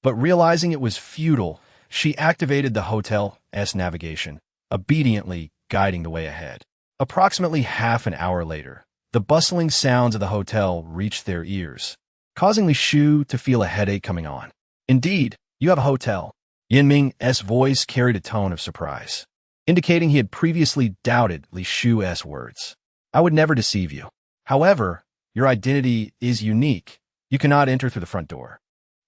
But realizing it was futile, she activated the hotel's navigation, obediently guiding the way ahead. Approximately half an hour later, the bustling sounds of the hotel reached their ears, causing Li Shu to feel a headache coming on. Indeed, you have a hotel. Yin Ming's voice carried a tone of surprise, indicating he had previously doubted Li Shu's words. I would never deceive you. However, your identity is unique. You cannot enter through the front door.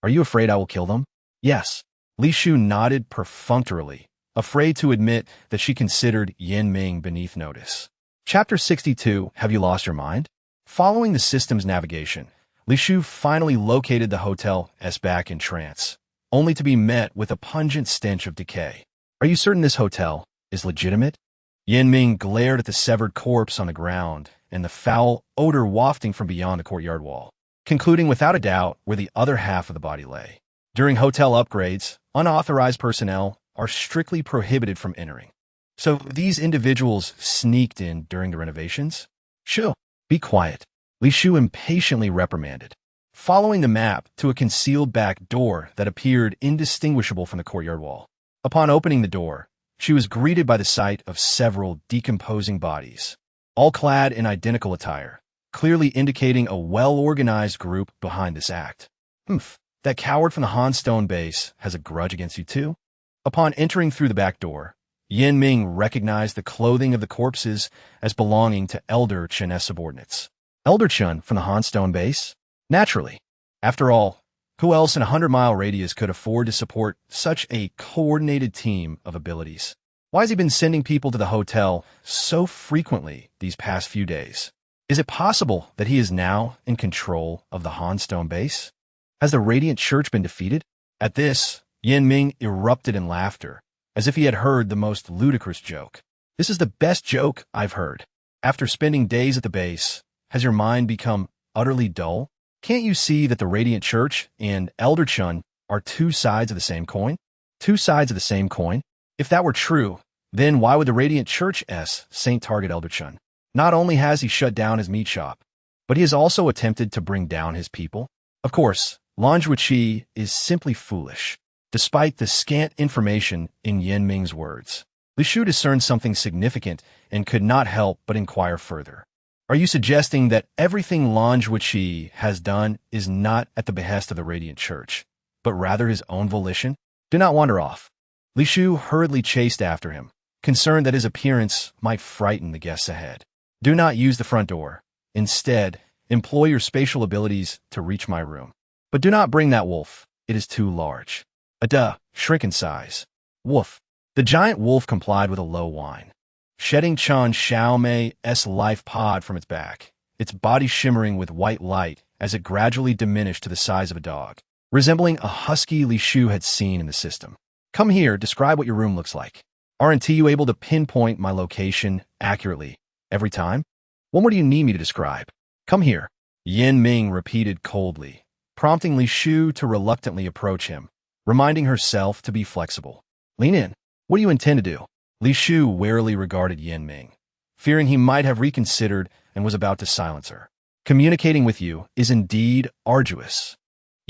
Are you afraid I will kill them? Yes. Li Shu nodded perfunctorily, afraid to admit that she considered Yin Ming beneath notice. Chapter 62, Have You Lost Your Mind? Following the system's navigation, Li Shu finally located the hotel's back entrance, only to be met with a pungent stench of decay. Are you certain this hotel is legitimate? Yin Ming glared at the severed corpse on the ground and the foul odor wafting from beyond the courtyard wall, concluding without a doubt where the other half of the body lay. During hotel upgrades, unauthorized personnel are strictly prohibited from entering. So these individuals sneaked in during the renovations? Sure, be quiet, Li Shu impatiently reprimanded, following the map to a concealed back door that appeared indistinguishable from the courtyard wall. Upon opening the door, she was greeted by the sight of several decomposing bodies, all clad in identical attire, clearly indicating a well-organized group behind this act. That coward from the Hanstone base has a grudge against you too? Upon entering through the back door, Yin Ming recognized the clothing of the corpses as belonging to Elder Chen's subordinates. Elder Chen from the Hanstone base? Naturally. After all, who else in a 100-mile radius could afford to support such a coordinated team of abilities? Why has he been sending people to the hotel so frequently these past few days? Is it possible that he is now in control of the Hanstone base? Has the Radiant Church been defeated? At this, Yin Ming erupted in laughter, as if he had heard the most ludicrous joke. This is the best joke I've heard. After spending days at the base, has your mind become utterly dull? Can't you see that the Radiant Church and Elder Chun are two sides of the same coin? Two sides of the same coin? If that were true, then why would the Radiant Church's Saint target Elder Chun? Not only has he shut down his meat shop, but he has also attempted to bring down his people. Of course, Lanjuichi is simply foolish. Despite the scant information in Yin Ming's words, Li Shu discerned something significant and could not help but inquire further. Are you suggesting that everything Lanjuichi has done is not at the behest of the Radiant Church, but rather his own volition? Do not wander off. Li Shu hurriedly chased after him, concerned that his appearance might frighten the guests ahead. Do not use the front door. Instead, employ your spatial abilities to reach my room. But do not bring that wolf. It is too large. Shrink in size. Woof. The giant wolf complied with a low whine, shedding Chen Xiaomei's life pod from its back, its body shimmering with white light as it gradually diminished to the size of a dog, resembling a husky Li Shu had seen in the system. Come here, describe what your room looks like. Aren't you able to pinpoint my location accurately every time? What more do you need me to describe? Come here, Yin Ming repeated coldly, prompting Li Shu to reluctantly approach him, reminding herself to be flexible. Lean in. What do you intend to do? Li Shu warily regarded Yin Ming, fearing he might have reconsidered and was about to silence her. Communicating with you is indeed arduous.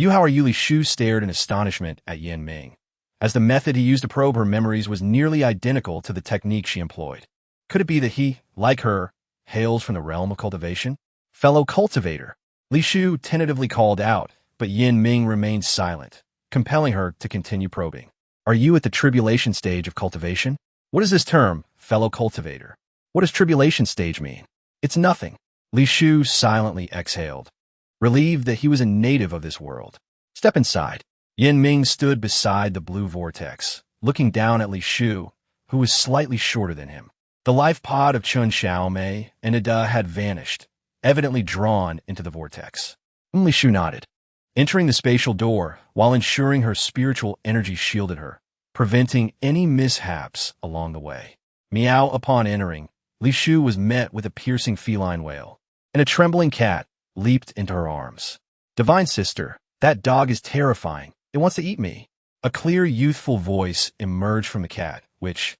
How are you? Li Shu stared in astonishment at Yin Ming, as the method he used to probe her memories was nearly identical to the technique she employed. Could it be that he, like her, hails from the realm of cultivation? Fellow cultivator, Li Shu tentatively called out, but Yin Ming remained silent, compelling her to continue probing. Are you at the tribulation stage of cultivation? What is this term, fellow cultivator? What does tribulation stage mean? It's nothing. Li Shu silently exhaled, relieved that he was a native of this world. Step inside. Yin Ming stood beside the blue vortex, looking down at Li Shu, who was slightly shorter than him. The life pod of Chun Xiaomei and Ada had vanished, evidently drawn into the vortex. Li Shu nodded, entering the spatial door while ensuring her spiritual energy shielded her, preventing any mishaps along the way. Meow. Upon entering, Li Shu was met with a piercing feline wail, and a trembling cat leaped into her arms. Divine Sister, that dog is terrifying. It wants to eat me. A clear, youthful voice emerged from the cat, which,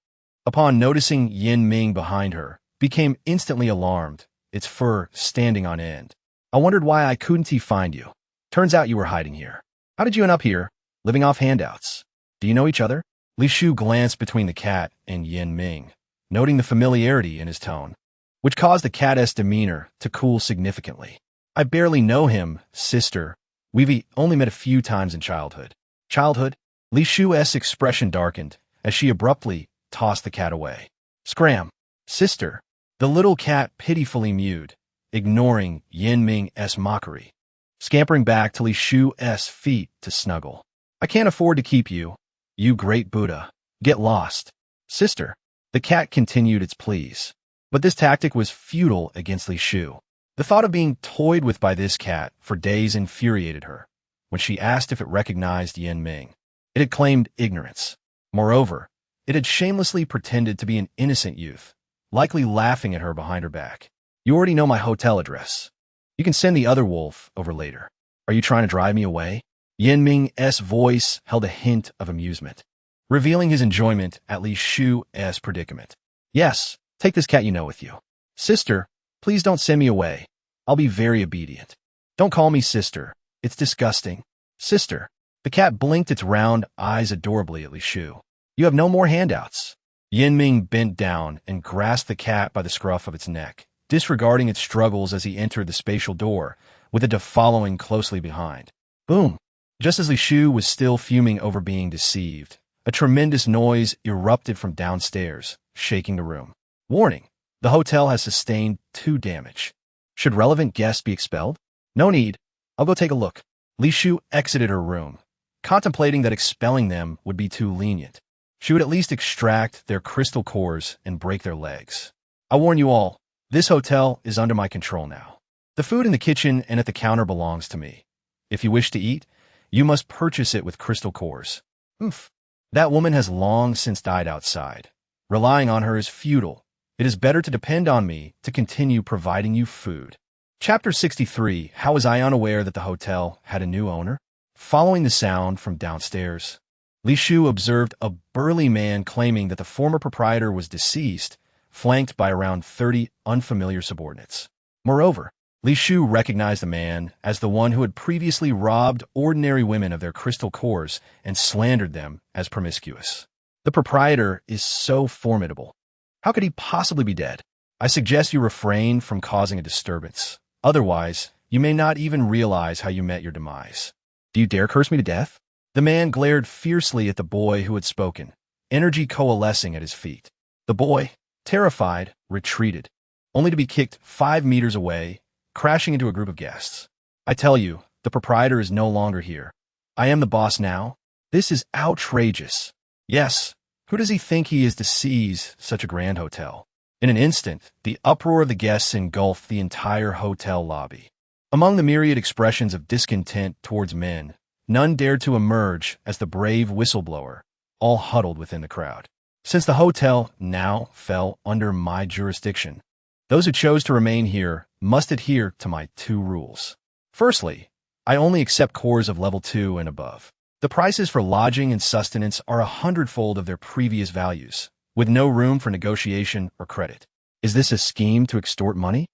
upon noticing Yin Ming behind her, became instantly alarmed, its fur standing on end. I wondered why I couldn't find you. Turns out you were hiding here. How did you end up here? living off handouts. Do you know each other? Li Shu glanced between the cat and Yin Ming, noting the familiarity in his tone, which caused the cat's demeanor to cool significantly. I barely know him, sister. We've only met a few times in childhood. Childhood? Li Shu's expression darkened as she abruptly tossed the cat away. Scram! Sister! The little cat pitifully mewed, ignoring Yin Ming's mockery, scampering back to Li Shu's feet to snuggle. I can't afford to keep you, you great Buddha. Get lost. Sister! The cat continued its pleas. But this tactic was futile against Li Shu. The thought of being toyed with by this cat for days infuriated her. When she asked if it recognized Yin Ming, it had claimed ignorance. Moreover, it had shamelessly pretended to be an innocent youth, likely laughing at her behind her back. You already know my hotel address. You can send the other wolf over later. Are you trying to drive me away? Yin Ming's voice held a hint of amusement, revealing his enjoyment at Li Shu's predicament. Yes, take this cat you know with you. Sister, please don't send me away. I'll be very obedient. Don't call me sister. It's disgusting. Sister. The cat blinked its round eyes adorably at Li Shu. You have no more handouts. Yin Ming bent down and grasped the cat by the scruff of its neck, disregarding its struggles as he entered the spatial door, with it following closely behind. Boom! Just as Li Shu was still fuming over being deceived, a tremendous noise erupted from downstairs, shaking the room. Warning! The hotel has sustained 2 damage. Should relevant guests be expelled? No need. I'll go take a look. Li Shu exited her room, contemplating that expelling them would be too lenient. She would at least extract their crystal cores and break their legs. I warn you all, this hotel is under my control now. The food in the kitchen and at the counter belongs to me. If you wish to eat, you must purchase it with crystal cores. Oomph. That woman has long since died outside. Relying on her is futile. It is better to depend on me to continue providing you food. Chapter 63. How was I unaware that the hotel had a new owner? Following the sound from downstairs, Li Shu observed a burly man claiming that the former proprietor was deceased, flanked by around 30 unfamiliar subordinates. Moreover, Li Shu recognized the man as the one who had previously robbed ordinary women of their crystal cores and slandered them as promiscuous. The proprietor is so formidable. How could he possibly be dead? I suggest you refrain from causing a disturbance. Otherwise, you may not even realize how you met your demise. Do you dare curse me to death? The man glared fiercely at the boy who had spoken, energy coalescing at his feet. The boy, terrified, retreated, only to be kicked 5 meters away, crashing into a group of guests. I tell you, the proprietor is no longer here. I am the boss now. This is outrageous. Yes, who does he think he is to seize such a grand hotel? In an instant, the uproar of the guests engulfed the entire hotel lobby. Among the myriad expressions of discontent towards men, none dared to emerge as the brave whistleblower, all huddled within the crowd. Since the hotel now fell under my jurisdiction, those who chose to remain here must adhere to my 2 rules. Firstly, I only accept cores of level 2 and above. The prices for lodging and sustenance are 100-fold of their previous values, with no room for negotiation or credit. Is this a scheme to extort money?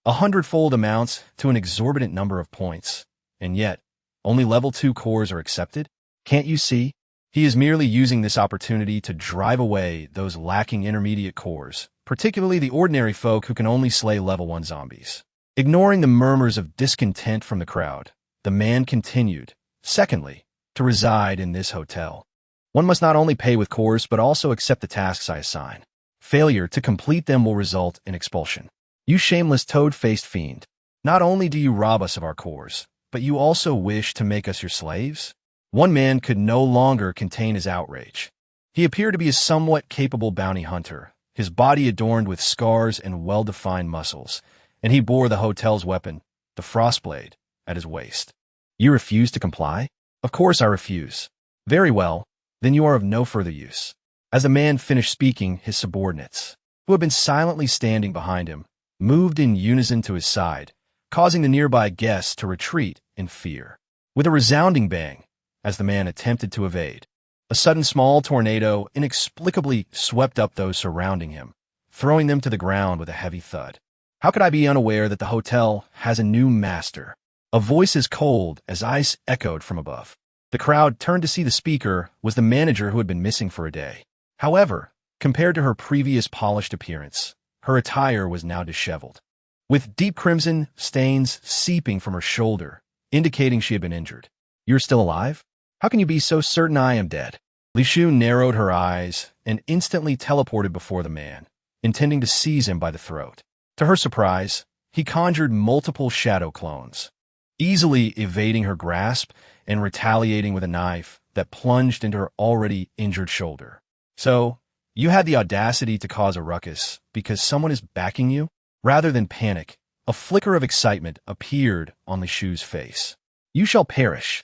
100-fold amounts to an exorbitant number of points, and yet, only level 2 cores are accepted? Can't you see? He is merely using this opportunity to drive away those lacking intermediate cores, particularly the ordinary folk who can only slay level 1 zombies. Ignoring the murmurs of discontent from the crowd, the man continued, secondly, to reside in this hotel. One must not only pay with cores but also accept the tasks I assign. Failure to complete them will result in expulsion. You shameless toad-faced fiend, not only do you rob us of our cores, but you also wish to make us your slaves? One man could no longer contain his outrage. He appeared to be a somewhat capable bounty hunter, his body adorned with scars and well-defined muscles, and he bore the hotel's weapon, the frostblade, at his waist. You refuse to comply? Of course I refuse. Very well, then you are of no further use. As the man finished speaking, his subordinates, who had been silently standing behind him, moved in unison to his side, causing the nearby guests to retreat in fear. With a resounding bang, as the man attempted to evade, a sudden small tornado inexplicably swept up those surrounding him, throwing them to the ground with a heavy thud. How could I be unaware that the hotel has a new master? A voice as cold as ice echoed from above. The crowd turned to see the speaker was the manager who had been missing for a day. However, compared to her previous polished appearance, her attire was now disheveled, with deep crimson stains seeping from her shoulder, indicating she had been injured. "You're still alive? How can you be so certain I am dead?" Li Shu narrowed her eyes and instantly teleported before the man, intending to seize him by the throat. To her surprise, he conjured multiple shadow clones, easily evading her grasp and retaliating with a knife that plunged into her already injured shoulder. "So, you had the audacity to cause a ruckus because someone is backing you?" Rather than panic, a flicker of excitement appeared on Li Shu's face. "You shall perish.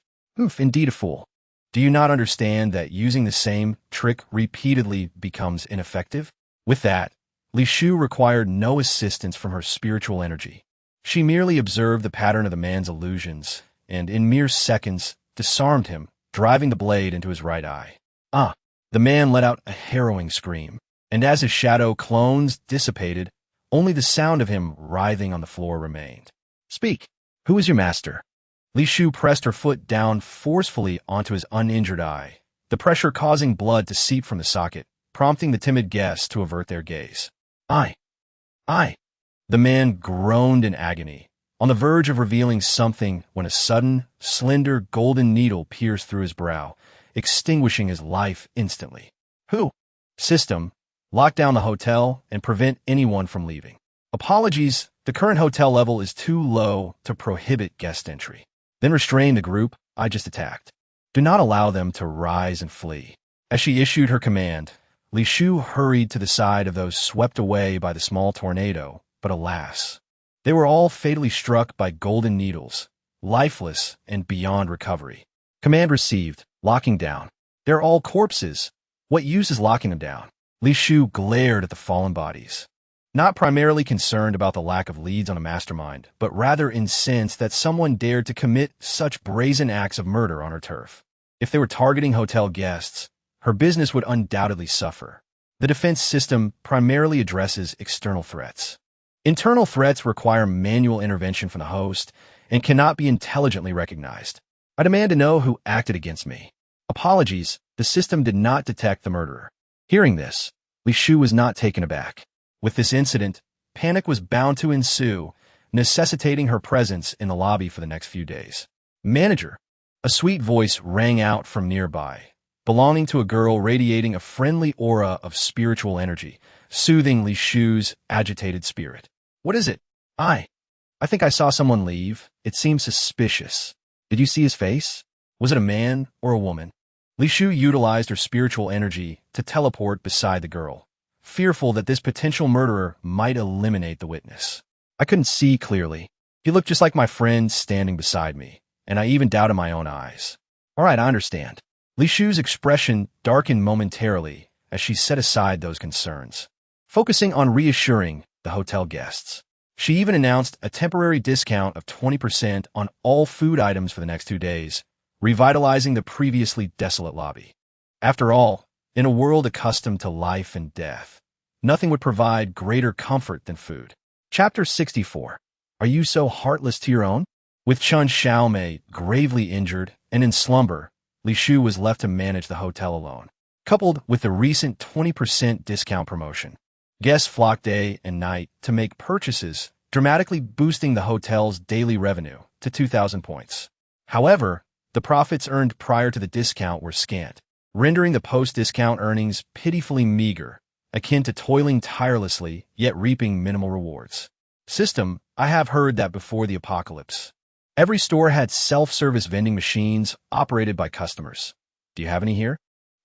Indeed a fool. Do you not understand that using the same trick repeatedly becomes ineffective?" With that, Li Shu required no assistance from her spiritual energy. She merely observed the pattern of the man's illusions, and in mere seconds disarmed him, driving the blade into his right eye. "Ah!" The man let out a harrowing scream, and as his shadow clones dissipated, only the sound of him writhing on the floor remained. "Speak. Who is your master?" Li Shu pressed her foot down forcefully onto his uninjured eye, the pressure causing blood to seep from the socket, prompting the timid guests to avert their gaze. I. The man groaned in agony, on the verge of revealing something when a sudden, slender golden needle pierced through his brow, extinguishing his life instantly. "Who?" "System. Lock down the hotel and prevent anyone from leaving." "Apologies, the current hotel level is too low to prohibit guest entry." "Then restrain the group I just attacked. Do not allow them to rise and flee." As she issued her command, Li Shu hurried to the side of those swept away by the small tornado, but alas, they were all fatally struck by golden needles, lifeless and beyond recovery. "Command received. Locking down." "They're all corpses. What use is locking them down?" Li Shu glared at the fallen bodies, not primarily concerned about the lack of leads on a mastermind, but rather incensed that someone dared to commit such brazen acts of murder on her turf. If they were targeting hotel guests, her business would undoubtedly suffer. The defense system primarily addresses external threats. Internal threats require manual intervention from the host and cannot be intelligently recognized. "I demand to know who acted against me." "Apologies, the system did not detect the murderer." Hearing this, Li Shu was not taken aback. With this incident, panic was bound to ensue, necessitating her presence in the lobby for the next few days. "Manager!" A sweet voice rang out from nearby, belonging to a girl radiating a friendly aura of spiritual energy, soothing Li Shu's agitated spirit. "What is it?" I think I saw someone leave. It seems suspicious." "Did you see his face? Was it a man or a woman?" Li Shu utilized her spiritual energy to teleport beside the girl, fearful that this potential murderer might eliminate the witness. "I couldn't see clearly. He looked just like my friend standing beside me, and I even doubted my own eyes." "All right, I understand." Li Shu's expression darkened momentarily as she set aside those concerns, focusing on reassuring the hotel guests. She even announced a temporary discount of 20% on all food items for the next 2 days, revitalizing the previously desolate lobby. After all, in a world accustomed to life and death, nothing would provide greater comfort than food. Chapter 64. Are you so heartless to your own? With Chen Xiaomei gravely injured and in slumber, Li Shu was left to manage the hotel alone. Coupled with the recent 20% discount promotion, guests flocked day and night to make purchases, dramatically boosting the hotel's daily revenue to 2,000 points. However, the profits earned prior to the discount were scant, rendering the post-discount earnings pitifully meager, akin to toiling tirelessly yet reaping minimal rewards. System, I have heard that before the apocalypse, every store had self-service vending machines operated by customers. Do you have any here?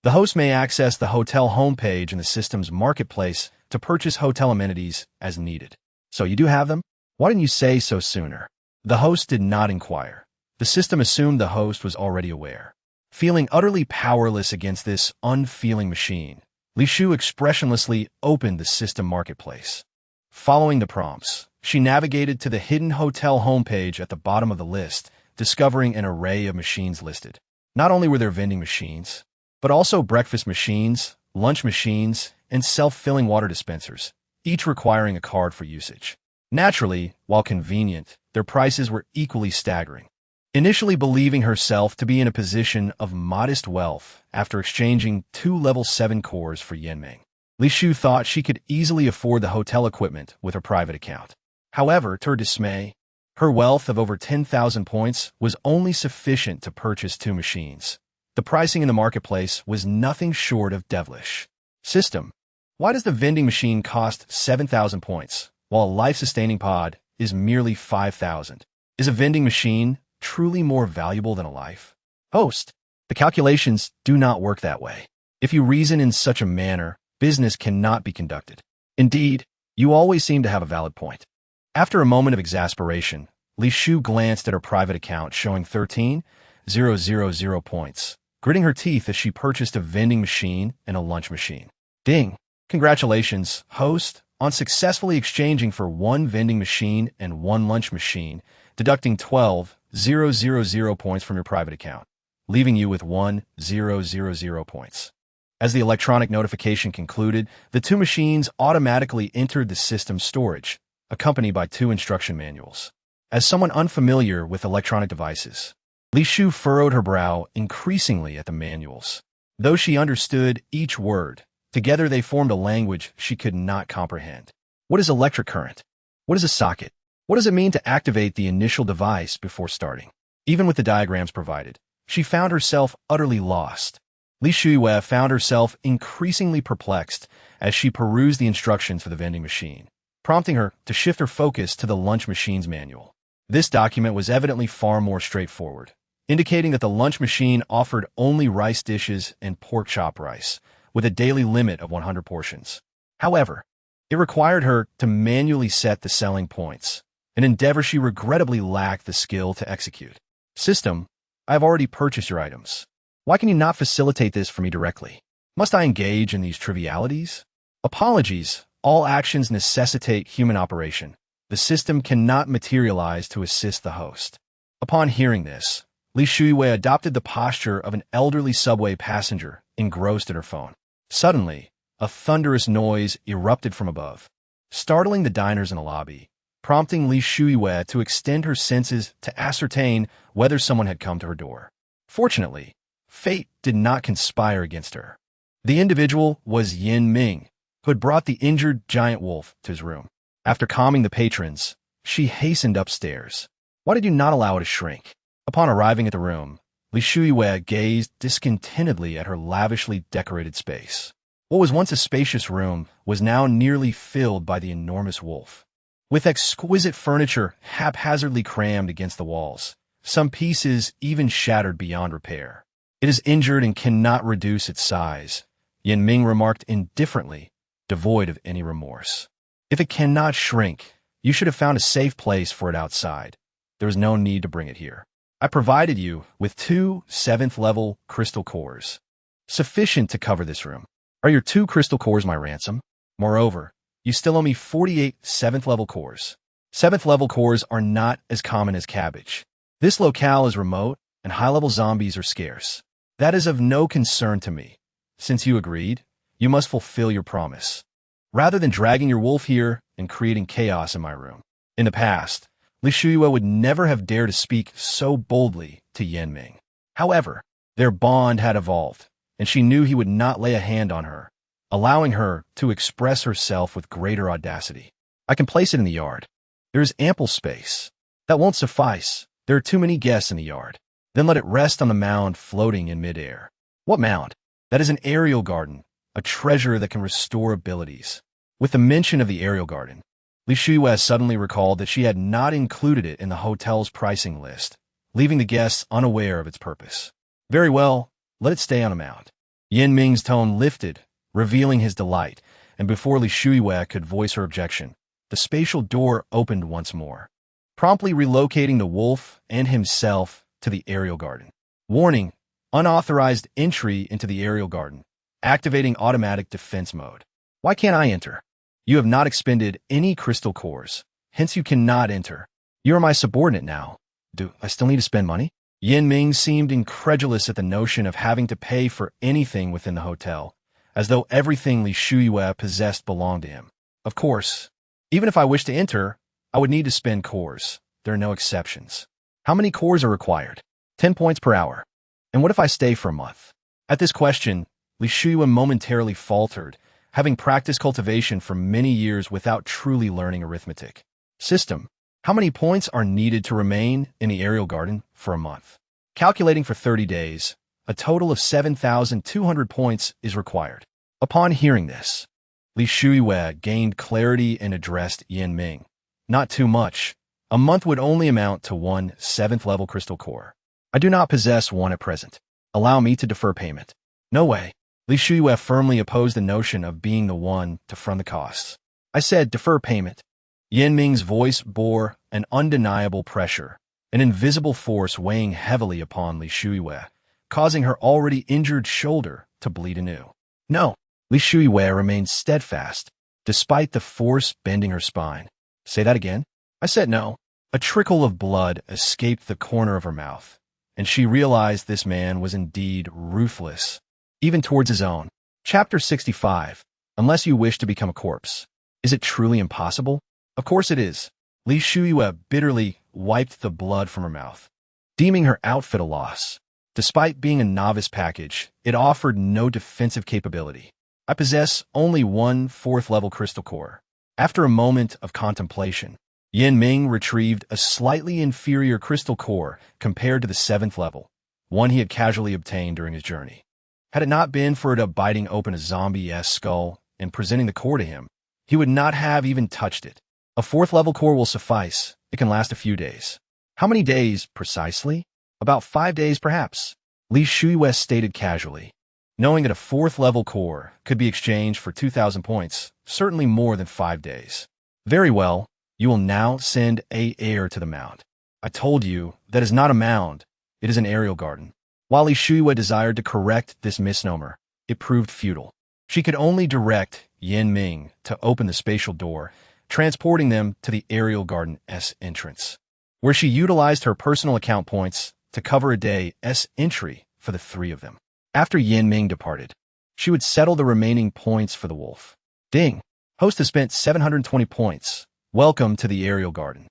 The host may access the hotel homepage in the system's marketplace to purchase hotel amenities as needed. So you do have them? Why didn't you say so sooner? The host did not inquire. The system assumed the host was already aware. Feeling utterly powerless against this unfeeling machine, Li Shu expressionlessly opened the system marketplace. Following the prompts, she navigated to the hidden hotel homepage at the bottom of the list, discovering an array of machines listed. Not only were there vending machines, but also breakfast machines, lunch machines, and self-filling water dispensers, each requiring a card for usage. Naturally, while convenient, their prices were equally staggering. Initially believing herself to be in a position of modest wealth after exchanging 2 level 7 cores for Yanming, Li Shu thought she could easily afford the hotel equipment with her private account. However, to her dismay, her wealth of over 10,000 points was only sufficient to purchase 2 machines. The pricing in the marketplace was nothing short of devilish. System: why does the vending machine cost 7,000 points, while a life-sustaining pod is merely 5,000? Is a vending machine truly more valuable than a life? Host: the calculations do not work that way. If you reason in such a manner, business cannot be conducted. Indeed, you always seem to have a valid point. After a moment of exasperation, Li Shu glanced at her private account showing 13,000 points, gritting her teeth as she purchased a vending machine and a lunch machine. Ding! Congratulations, host, on successfully exchanging for 1 vending machine and 1 lunch machine, deducting 12,000 points from your private account, leaving you with 1,000 points. As the electronic notification concluded, the 2 machines automatically entered the system's storage, accompanied by 2 instruction manuals. As someone unfamiliar with electronic devices, Li Shu furrowed her brow increasingly at the manuals. Though she understood each word, together they formed a language she could not comprehend. What is electric current? What is a socket? What does it mean to activate the initial device before starting? Even with the diagrams provided, she found herself utterly lost. Li Shufei found herself increasingly perplexed as she perused the instructions for the vending machine, prompting her to shift her focus to the lunch machine's manual. This document was evidently far more straightforward, indicating that the lunch machine offered only rice dishes and pork chop rice, with a daily limit of 100 portions. However, it required her to manually set the selling points, an endeavor she regrettably lacked the skill to execute. System: I have already purchased your items. Why can you not facilitate this for me directly? Must I engage in these trivialities? Apologies. All actions necessitate human operation. The system cannot materialize to assist the host. Upon hearing this, Li Shufei adopted the posture of an elderly subway passenger engrossed in her phone. Suddenly, a thunderous noise erupted from above, startling the diners in the lobby, prompting Li Shufei to extend her senses to ascertain whether someone had come to her door. Fortunately, fate did not conspire against her. The individual was Yanming, who had brought the injured giant wolf to his room. After calming the patrons, she hastened upstairs. Why did you not allow it to shrink? Upon arriving at the room, Li Shufei gazed discontentedly at her lavishly decorated space. What was once a spacious room was now nearly filled by the enormous wolf. With exquisite furniture haphazardly crammed against the walls, some pieces even shattered beyond repair. It is injured and cannot reduce its size, Yanming remarked indifferently, devoid of any remorse. If it cannot shrink, you should have found a safe place for it outside. There is no need to bring it here. I provided you with 2 7th-level crystal cores, sufficient to cover this room. Are your 2 crystal cores my ransom? Moreover, you still owe me 48 7th-level cores. 7th-level cores are not as common as cabbage. This locale is remote, and high-level zombies are scarce. That is of no concern to me. Since you agreed, you must fulfill your promise, rather than dragging your wolf here and creating chaos in my room. In the past, Li Shufei would never have dared to speak so boldly to Yanming. However, their bond had evolved, and she knew he would not lay a hand on her, allowing her to express herself with greater audacity. I can place it in the yard. There is ample space. That won't suffice. There are too many guests in the yard. Then let it rest on the mound floating in midair. What mound? That is an aerial garden, a treasure that can restore abilities. With the mention of the aerial garden, Li Shufei suddenly recalled that she had not included it in the hotel's pricing list, leaving the guests unaware of its purpose. Very well, let it stay on a mound. Yanming's tone lifted, revealing his delight, and before Li Shufei could voice her objection, the spatial door opened once more, promptly relocating the wolf and himself to the aerial garden. Warning: unauthorized entry into the aerial garden. Activating automatic defense mode. Why can't I enter? You have not expended any crystal cores, hence you cannot enter. You are my subordinate now. Do I still need to spend money? Yanming seemed incredulous at the notion of having to pay for anything within the hotel, as though everything Li Shufei possessed belonged to him. Of course, even if I wished to enter, I would need to spend cores. There are no exceptions. How many cores are required? 10 points per hour. And what if I stay for a month? At this question, Li Shufei momentarily faltered, having practiced cultivation for many years without truly learning arithmetic. System. How many points are needed to remain in the aerial garden for a month? Calculating for 30 days, a total of 7,200 points is required. Upon hearing this, Li Shufei gained clarity and addressed Yan Ming. Not too much. A month would only amount to one 7th level crystal core. I do not possess one at present. Allow me to defer payment. No way. Li Shufei firmly opposed the notion of being the one to front the costs. I said defer payment. Yan Ming's voice bore an undeniable pressure, an invisible force weighing heavily upon Li Shufei, causing her already injured shoulder to bleed anew. No. Li Shufei remained steadfast, despite the force bending her spine. Say that again? I said no. A trickle of blood escaped the corner of her mouth, and she realized this man was indeed ruthless, even towards his own. Chapter 65. Unless you wish to become a corpse. Is it truly impossible? Of course it is. Li Shufei bitterly wiped the blood from her mouth, deeming her outfit a loss. Despite being a novice package, it offered no defensive capability. I possess only one 4th level crystal core. After a moment of contemplation, Yan Ming retrieved a slightly inferior crystal core compared to the 7th level, one he had casually obtained during his journey. Had it not been for it biting open a zombie-esque skull and presenting the core to him, he would not have even touched it. A 4th level core will suffice. It can last a few days. How many days, precisely? About 5 days, perhaps, Li Shufei stated casually. Knowing that a 4th level core could be exchanged for 2,000 points, certainly more than 5 days. Very well, you will now send a heir to the mound. I told you that is not a mound, it is an aerial garden. While Li Shufei desired to correct this misnomer, it proved futile. She could only direct Yan Ming to open the spatial door, transporting them to the aerial garden's entrance, where she utilized her personal account points to cover a day's entry for the 3 of them. After Yan Ming departed, she would settle the remaining points for the wolf. Ding! Host has spent 720 points. Welcome to the aerial garden.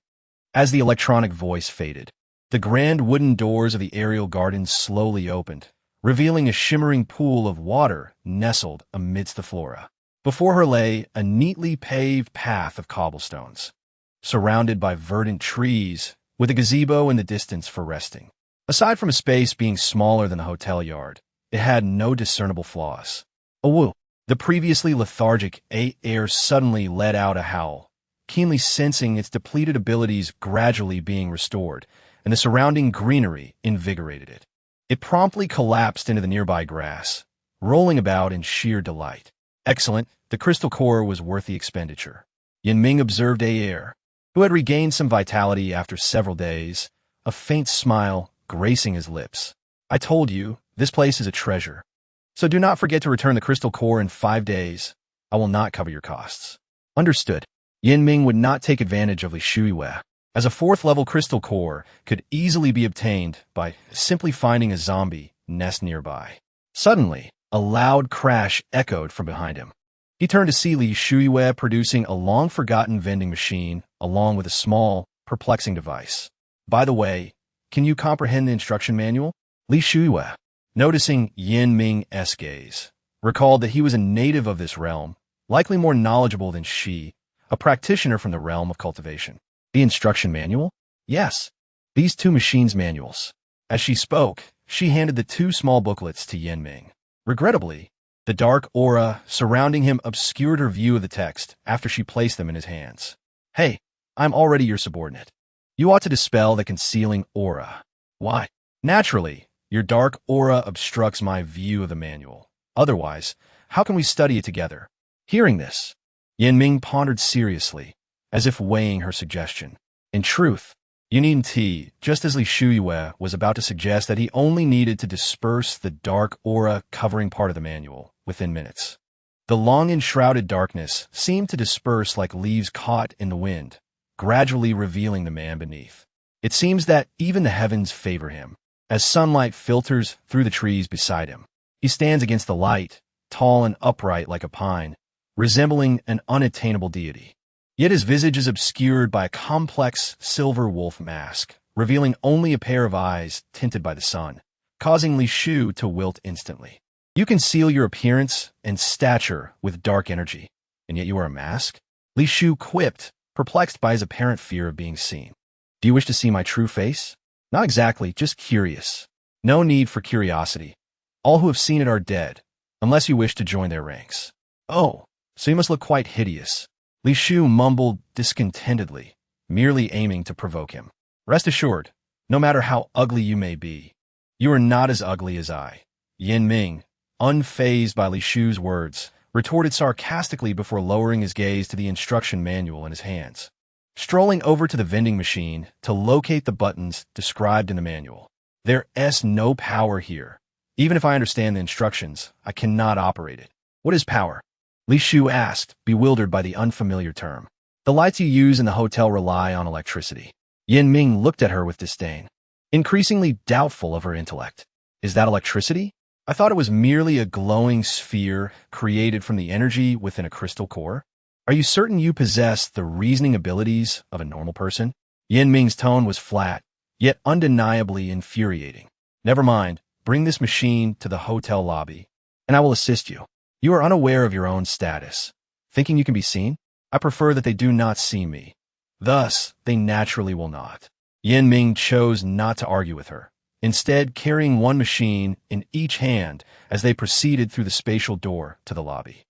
As the electronic voice faded, the grand wooden doors of the aerial garden slowly opened, revealing a shimmering pool of water nestled amidst the flora. Before her lay a neatly paved path of cobblestones, surrounded by verdant trees, with a gazebo in the distance for resting. Aside from a space being smaller than the hotel yard, it had no discernible flaws. Awoo! The previously lethargic air suddenly let out a howl, keenly sensing its depleted abilities gradually being restored, and the surrounding greenery invigorated it. It promptly collapsed into the nearby grass, rolling about in sheer delight. Excellent, the crystal core was worth the expenditure. Yan Ming observed air, who had regained some vitality after several days, a faint smile gracing his lips. I told you, this place is a treasure. So do not forget to return the crystal core in 5 days. I will not cover your costs. Understood. Yan Ming would not take advantage of Li Shufei, as a 4th level crystal core could easily be obtained by simply finding a zombie nest nearby. Suddenly, a loud crash echoed from behind him. He turned to see Li Shufei producing a long-forgotten vending machine along with a small, perplexing device. By the way, can you comprehend the instruction manual? Li Shufei, noticing Yan Ming's gaze, recalled that he was a native of this realm, likely more knowledgeable than she, a practitioner from the realm of cultivation. The instruction manual? Yes, these 2 machines' manuals. As she spoke, she handed the 2 small booklets to Yan Ming. Regrettably, the dark aura surrounding him obscured her view of the text after she placed them in his hands. Hey, I'm already your subordinate. You ought to dispel the concealing aura. Why? Naturally, your dark aura obstructs my view of the manual. Otherwise, how can we study it together? Hearing this, Yan Ming pondered seriously, as if weighing her suggestion. In truth, Yunin just as Li Shufei was about to suggest that he only needed to disperse the dark aura covering part of the manual within minutes. The long-enshrouded darkness seemed to disperse like leaves caught in the wind, gradually revealing the man beneath. It seems that even the heavens favor him, as sunlight filters through the trees beside him. He stands against the light, tall and upright like a pine, resembling an unattainable deity. Yet his visage is obscured by a complex silver wolf mask, revealing only a pair of eyes tinted by the sun, causing Li Shu to wilt instantly. You conceal your appearance and stature with dark energy, and yet you are a mask? Li Shu quipped, perplexed by his apparent fear of being seen. Do you wish to see my true face? Not exactly, just curious. No need for curiosity. All who have seen it are dead, unless you wish to join their ranks. Oh, so you must look quite hideous. Li Shu mumbled discontentedly, merely aiming to provoke him. Rest assured, no matter how ugly you may be, you are not as ugly as I. Yin Ming, unfazed by Li Shu's words, retorted sarcastically before lowering his gaze to the instruction manual in his hands. Strolling over to the vending machine to locate the buttons described in the manual. There's no power here. Even if I understand the instructions, I cannot operate it. What is power? Li Shu asked, bewildered by the unfamiliar term. The lights you use in the hotel rely on electricity. Yin Ming looked at her with disdain, increasingly doubtful of her intellect. Is that electricity? I thought it was merely a glowing sphere created from the energy within a crystal core. Are you certain you possess the reasoning abilities of a normal person? Yin Ming's tone was flat, yet undeniably infuriating. Never mind, bring this machine to the hotel lobby, and I will assist you. You are unaware of your own status. Thinking you can be seen? I prefer that they do not see me. Thus, they naturally will not. Yin Ming chose not to argue with her, instead carrying one machine in each hand as they proceeded through the spatial door to the lobby.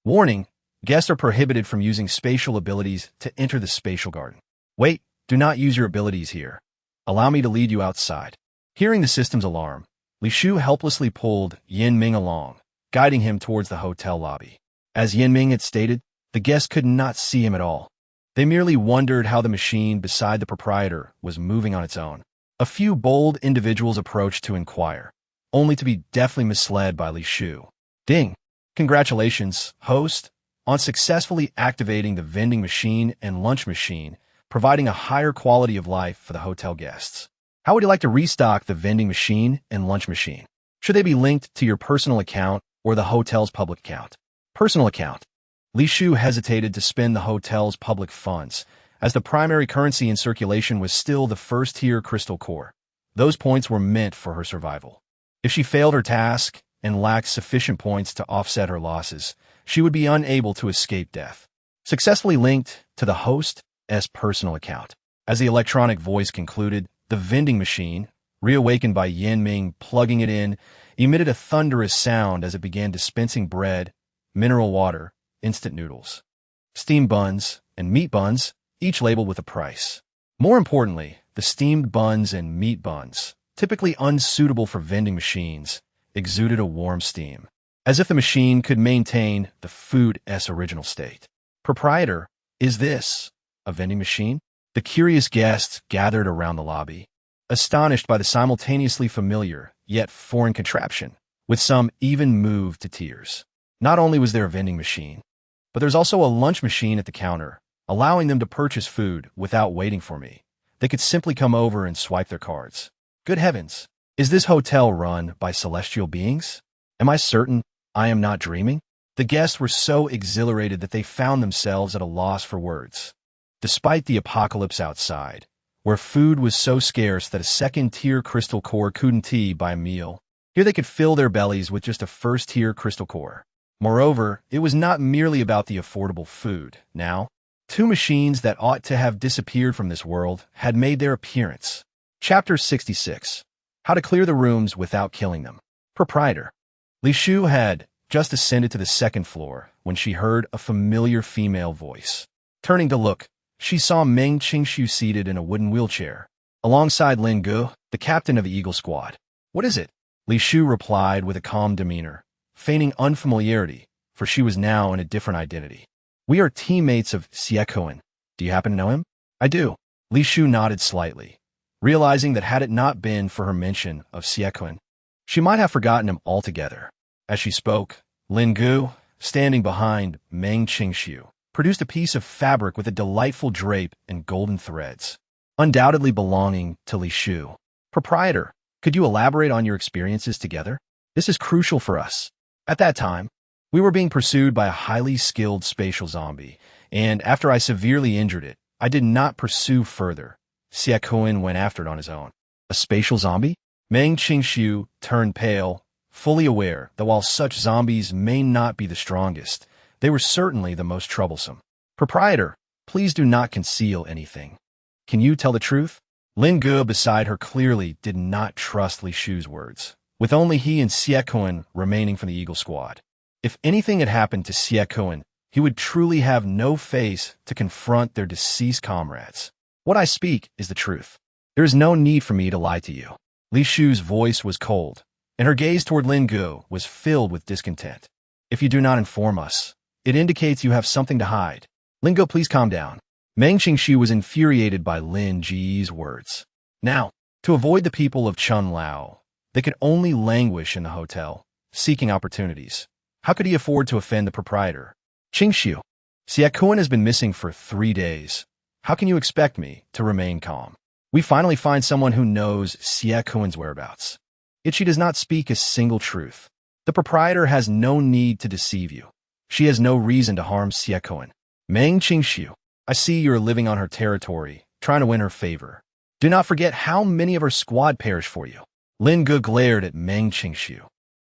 Warning, guests are prohibited from using spatial abilities to enter the spatial garden. Wait, do not use your abilities here. Allow me to lead you outside. Hearing the system's alarm, Li Shu helplessly pulled Yin Ming along, guiding him towards the hotel lobby. As Yin Ming had stated, the guests could not see him at all. They merely wondered how the machine beside the proprietor was moving on its own. A few bold individuals approached to inquire, only to be deftly misled by Li Shu. Ding! Congratulations, host, on successfully activating the vending machine and lunch machine, providing a higher quality of life for the hotel guests. How would you like to restock the vending machine and lunch machine? Should they be linked to your personal account or the hotel's public account? Personal account. Li Shu hesitated to spend the hotel's public funds, as the primary currency in circulation was still the first-tier crystal core. Those points were meant for her survival. If she failed her task and lacked sufficient points to offset her losses, she would be unable to escape death. Successfully linked to the host's personal account. As the electronic voice concluded, the vending machine, reawakened by Yin Ming plugging it in, emitted a thunderous sound as it began dispensing bread, mineral water, instant noodles, steamed buns, and meat buns, each labeled with a price. More importantly, the steamed buns and meat buns, typically unsuitable for vending machines, exuded a warm steam, as if the machine could maintain the food's original state. Proprietor, is this a vending machine? The curious guests gathered around the lobby, astonished by the simultaneously familiar yet foreign contraption, with some even moved to tears. Not only was there a vending machine, but there's also a lunch machine at the counter, allowing them to purchase food without waiting for me. They could simply come over and swipe their cards. Good heavens, is this hotel run by celestial beings? Am I certain I am not dreaming? The guests were so exhilarated that they found themselves at a loss for words. Despite the apocalypse outside, where food was so scarce that a second-tier crystal core couldn't buy a meal, here they could fill their bellies with just a first-tier crystal core. Moreover, it was not merely about the affordable food. Now, two machines that ought to have disappeared from this world had made their appearance. Chapter 66. How to clear the rooms without killing them. Proprietor. Li Shu had just ascended to the second floor when she heard a familiar female voice. Turning to look, she saw Meng Qingshu seated in a wooden wheelchair, alongside Lin Gu, the captain of the Eagle Squad. What is it? Li Shu replied with a calm demeanor, feigning unfamiliarity, for she was now in a different identity. We are teammates of Xiekuan. Do you happen to know him? I do. Li Shu nodded slightly, realizing that had it not been for her mention of Xiekuan, she might have forgotten him altogether. As she spoke, Lin Gu, standing behind Meng Qingshu, produced a piece of fabric with a delightful drape and golden threads, undoubtedly belonging to Li Shu. Proprietor, could you elaborate on your experiences together? This is crucial for us. At that time, we were being pursued by a highly skilled spatial zombie, and after I severely injured it, I did not pursue further, Xiaoquan went after it on his own. A spatial zombie? Meng Qingxiu turned pale, fully aware that while such zombies may not be the strongest, they were certainly the most troublesome. Proprietor, please do not conceal anything. Can you tell the truth? Lin Ge beside her clearly did not trust Li Shu's words, with only he and Xiaoquan remaining from the Eagle Squad. If anything had happened to Xiaoquan, he would truly have no face to confront their deceased comrades. What I speak is the truth. There is no need for me to lie to you. Li Shu's voice was cold, and her gaze toward Lin Ge was filled with discontent. If you do not inform us, it indicates you have something to hide. Lin Ge, please calm down. Meng Qingxiu was infuriated by Lin Ge's words. Now, to avoid the people of Chun Lao, they could only languish in the hotel, seeking opportunities. How could he afford to offend the proprietor? Qingxiu, Xiaoquan has been missing for 3 days. How can you expect me to remain calm? We finally find someone who knows Xiaoquan's whereabouts. Yet she does not speak a single truth. The proprietor has no need to deceive you. She has no reason to harm Xiaoquan. Meng Qingxiu, I see you are living on her territory, trying to win her favor. Do not forget how many of her squad perished for you. Lin Ge glared at Meng Qingxiu,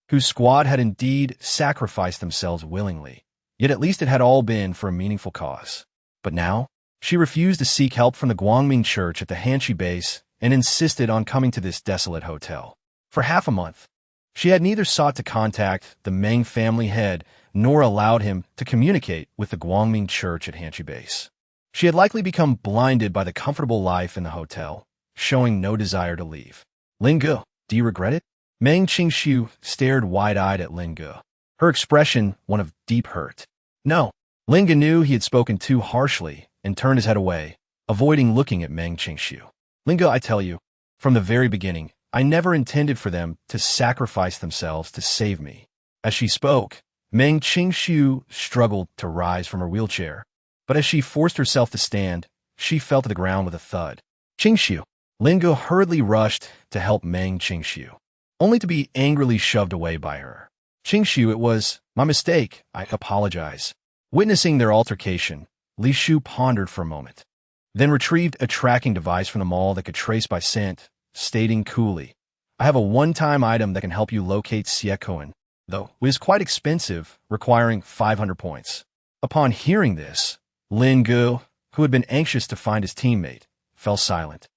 whose squad had indeed sacrificed themselves willingly, yet at least it had all been for a meaningful cause. But now, she refused to seek help from the Guangming Church at the Hanshi base and insisted on coming to this desolate hotel. For half a month, she had neither sought to contact the Meng family head nor allowed him to communicate with the Guangming Church at Hanshi base. She had likely become blinded by the comfortable life in the hotel, showing no desire to leave. Lin Ge, do you regret it? Meng Qingxiu stared wide-eyed at Lin Ge, her expression one of deep hurt. No. Lin Ge knew he had spoken too harshly and turned his head away, avoiding looking at Meng Qingxiu. Lin Ge, I tell you, from the very beginning, I never intended for them to sacrifice themselves to save me. As she spoke, Meng Qingxiu struggled to rise from her wheelchair, but as she forced herself to stand, she fell to the ground with a thud. Qingxiu. Lin Ge hurriedly rushed to help Meng Qingxiu, only to be angrily shoved away by her. Qingxiu, it was my mistake. I apologize. Witnessing their altercation, Li Shu pondered for a moment, then retrieved a tracking device from the mall that could trace by scent, stating coolly, I have a one-time item that can help you locate Xiaoquan, though it is quite expensive, requiring 500 points. Upon hearing this, Lin Ge, who had been anxious to find his teammate, fell silent,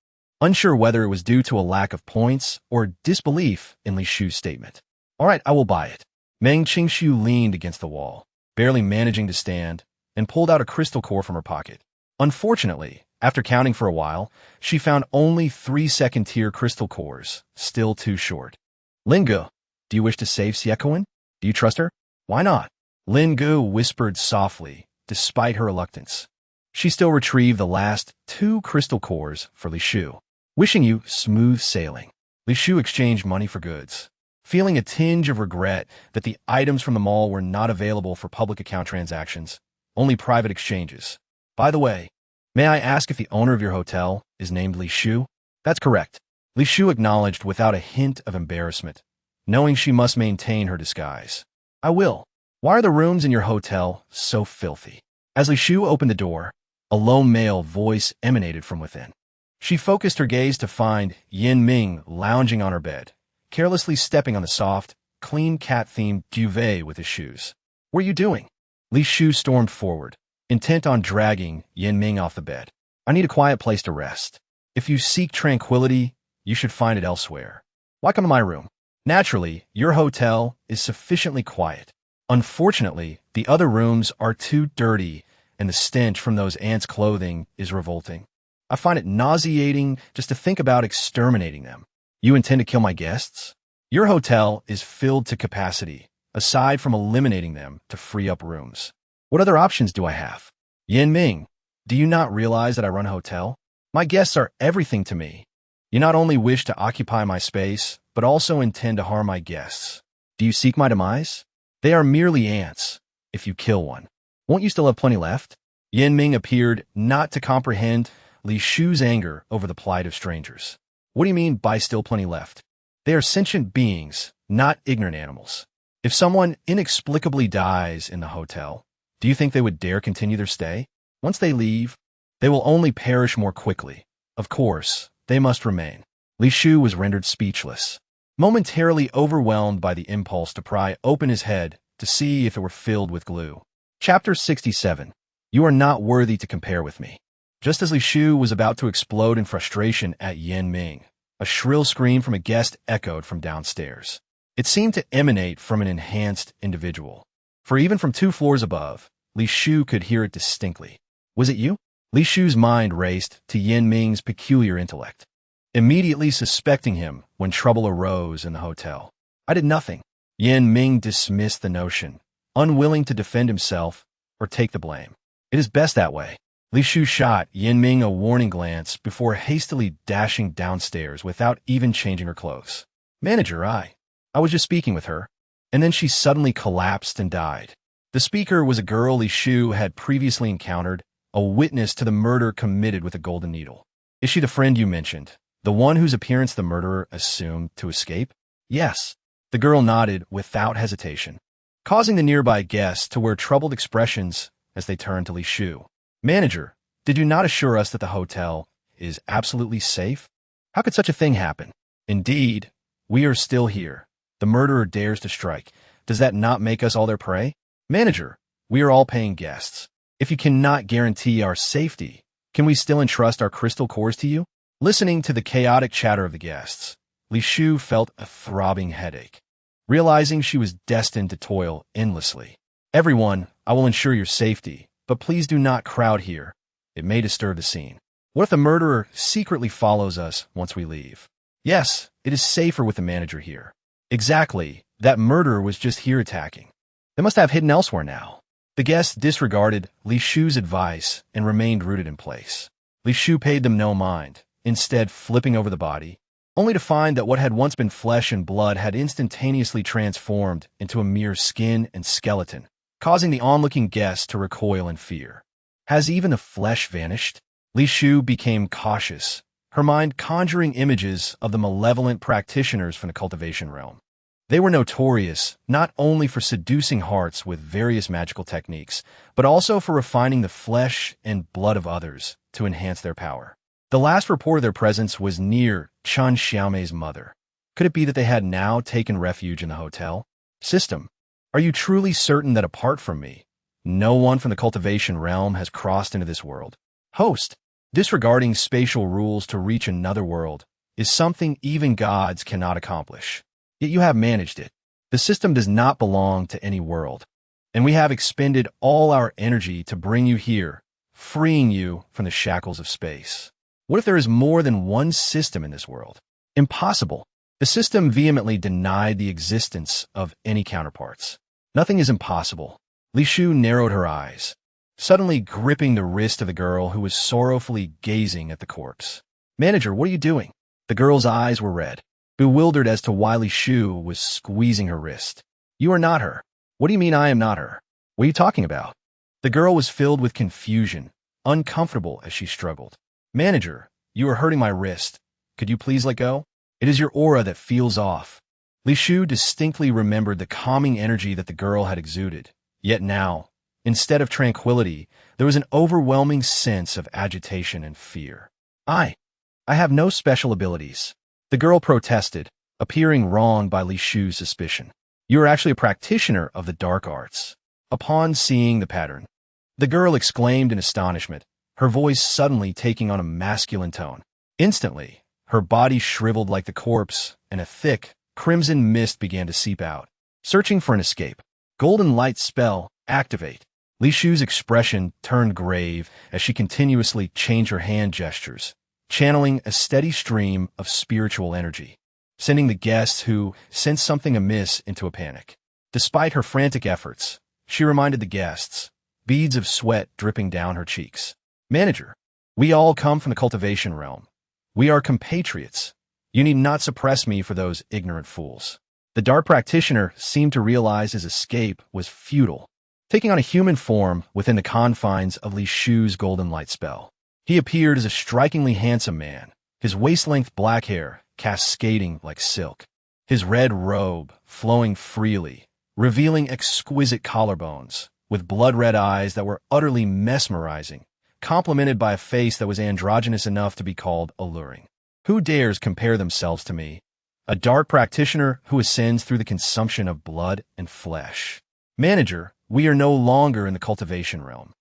unsure whether it was due to a lack of points or disbelief in Li Shu's statement. All right, I will buy it. Meng Qingxiu leaned against the wall, barely managing to stand, and pulled out a crystal core from her pocket. Unfortunately, after counting for a while, she found only 3 second-tier crystal cores, still too short. Lin Ge, do you wish to save Xiaoquan? Do you trust her? Why not? Lin Ge whispered softly, despite her reluctance. She still retrieved the last 2 crystal cores for Li Shu. Wishing you smooth sailing. Li Shu exchanged money for goods, feeling a tinge of regret that the items from the mall were not available for public account transactions, only private exchanges. By the way, may I ask if the owner of your hotel is named Li Shu? That's correct. Li Shu acknowledged without a hint of embarrassment, knowing she must maintain her disguise. I will. Why are the rooms in your hotel so filthy? As Li Shu opened the door, a low male voice emanated from within. She focused her gaze to find Yin Ming lounging on her bed, carelessly stepping on the soft, clean cat-themed duvet with his shoes. What are you doing? Li Shu stormed forward, intent on dragging Yin Ming off the bed. I need a quiet place to rest. If you seek tranquility, you should find it elsewhere. Why come to my room? Naturally, your hotel is sufficiently quiet. Unfortunately, the other rooms are too dirty, and the stench from those ants' clothing is revolting. I find it nauseating just to think about exterminating them. You intend to kill my guests? Your hotel is filled to capacity, aside from eliminating them to free up rooms. What other options do I have? Yin Ming, do you not realize that I run a hotel? My guests are everything to me. You not only wish to occupy my space, but also intend to harm my guests. Do you seek my demise? They are merely ants, if you kill one. Won't you still have plenty left? Yin Ming appeared not to comprehend Li Shu's anger over the plight of strangers. What do you mean by still plenty left? They are sentient beings, not ignorant animals. If someone inexplicably dies in the hotel, do you think they would dare continue their stay? Once they leave, they will only perish more quickly. Of course, they must remain. Li Shu was rendered speechless, momentarily overwhelmed by the impulse to pry open his head to see if it were filled with glue. Chapter 67. You are not worthy to compare with me. Just as Li Shu was about to explode in frustration at Yan Ming, a shrill scream from a guest echoed from downstairs. It seemed to emanate from an enhanced individual, for even from 2 floors above, Li Shu could hear it distinctly. Was it you? Li Shu's mind raced to Yan Ming's peculiar intellect, immediately suspecting him when trouble arose in the hotel. I did nothing. Yan Ming dismissed the notion, unwilling to defend himself or take the blame. It is best that way. Li Shu shot Yan Ming a warning glance before hastily dashing downstairs without even changing her clothes. Manager, I was just speaking with her. And then she suddenly collapsed and died. The speaker was a girl Li Shu had previously encountered, a witness to the murder committed with a golden needle. Is she the friend you mentioned? The one whose appearance the murderer assumed to escape? Yes. The girl nodded without hesitation, causing the nearby guests to wear troubled expressions as they turned to Li Shu. Manager, did you not assure us that the hotel is absolutely safe? How could such a thing happen? Indeed, we are still here. The murderer dares to strike. Does that not make us all their prey? Manager, we are all paying guests. If you cannot guarantee our safety, can we still entrust our crystal cores to you? Listening to the chaotic chatter of the guests, Li Shu felt a throbbing headache, realizing she was destined to toil endlessly. Everyone, I will ensure your safety, but please do not crowd here. It may disturb the scene. What if the murderer secretly follows us once we leave? Yes, it is safer with the manager here. Exactly, that murderer was just here attacking. They must have hidden elsewhere now. The guests disregarded Li Shu's advice and remained rooted in place. Li Shu paid them no mind, instead flipping over the body, only to find that what had once been flesh and blood had instantaneously transformed into a mere skin and skeleton, causing the onlooking guests to recoil in fear. Has even the flesh vanished? Li Shu became cautious, her mind conjuring images of the malevolent practitioners from the cultivation realm. They were notorious not only for seducing hearts with various magical techniques, but also for refining the flesh and blood of others to enhance their power. The last report of their presence was near Chen Xiaomei's mother. Could it be that they had now taken refuge in the hotel? System, are you truly certain that apart from me, no one from the cultivation realm has crossed into this world? Host, disregarding spatial rules to reach another world is something even gods cannot accomplish. Yet you have managed it. The system does not belong to any world, and we have expended all our energy to bring you here, freeing you from the shackles of space. What if there is more than one system in this world? Impossible. The system vehemently denied the existence of any counterparts. Nothing is impossible. Li Shu narrowed her eyes, suddenly gripping the wrist of the girl who was sorrowfully gazing at the corpse. Manager, what are you doing? The girl's eyes were red, bewildered as to why Li Shu was squeezing her wrist. You are not her. What do you mean I am not her? What are you talking about? The girl was filled with confusion, uncomfortable as she struggled. Manager, you are hurting my wrist. Could you please let go? It is your aura that feels off. Li Shu distinctly remembered the calming energy that the girl had exuded. Yet now, instead of tranquility, there was an overwhelming sense of agitation and fear. I have no special abilities. The girl protested, appearing wronged by Li Shu's suspicion. You are actually a practitioner of the dark arts. Upon seeing the pattern, the girl exclaimed in astonishment, her voice suddenly taking on a masculine tone. Instantly, her body shriveled like the corpse, and a thick, crimson mist began to seep out. Searching for an escape. Golden light spell, activate. Li Shu's expression turned grave as she continuously changed her hand gestures, channeling a steady stream of spiritual energy, sending the guests who sensed something amiss into a panic. Despite her frantic efforts, she reminded the guests, beads of sweat dripping down her cheeks. Manager, we all come from the cultivation realm. We are compatriots. You need not suppress me for those ignorant fools. The dark practitioner seemed to realize his escape was futile, taking on a human form within the confines of Li Shu's golden light spell. He appeared as a strikingly handsome man, his waist-length black hair cascading like silk, his red robe flowing freely, revealing exquisite collarbones, with blood-red eyes that were utterly mesmerizing, complemented by a face that was androgynous enough to be called alluring. Who dares compare themselves to me? A dark practitioner who ascends through the consumption of blood and flesh. Manager, we are no longer in the cultivation realm.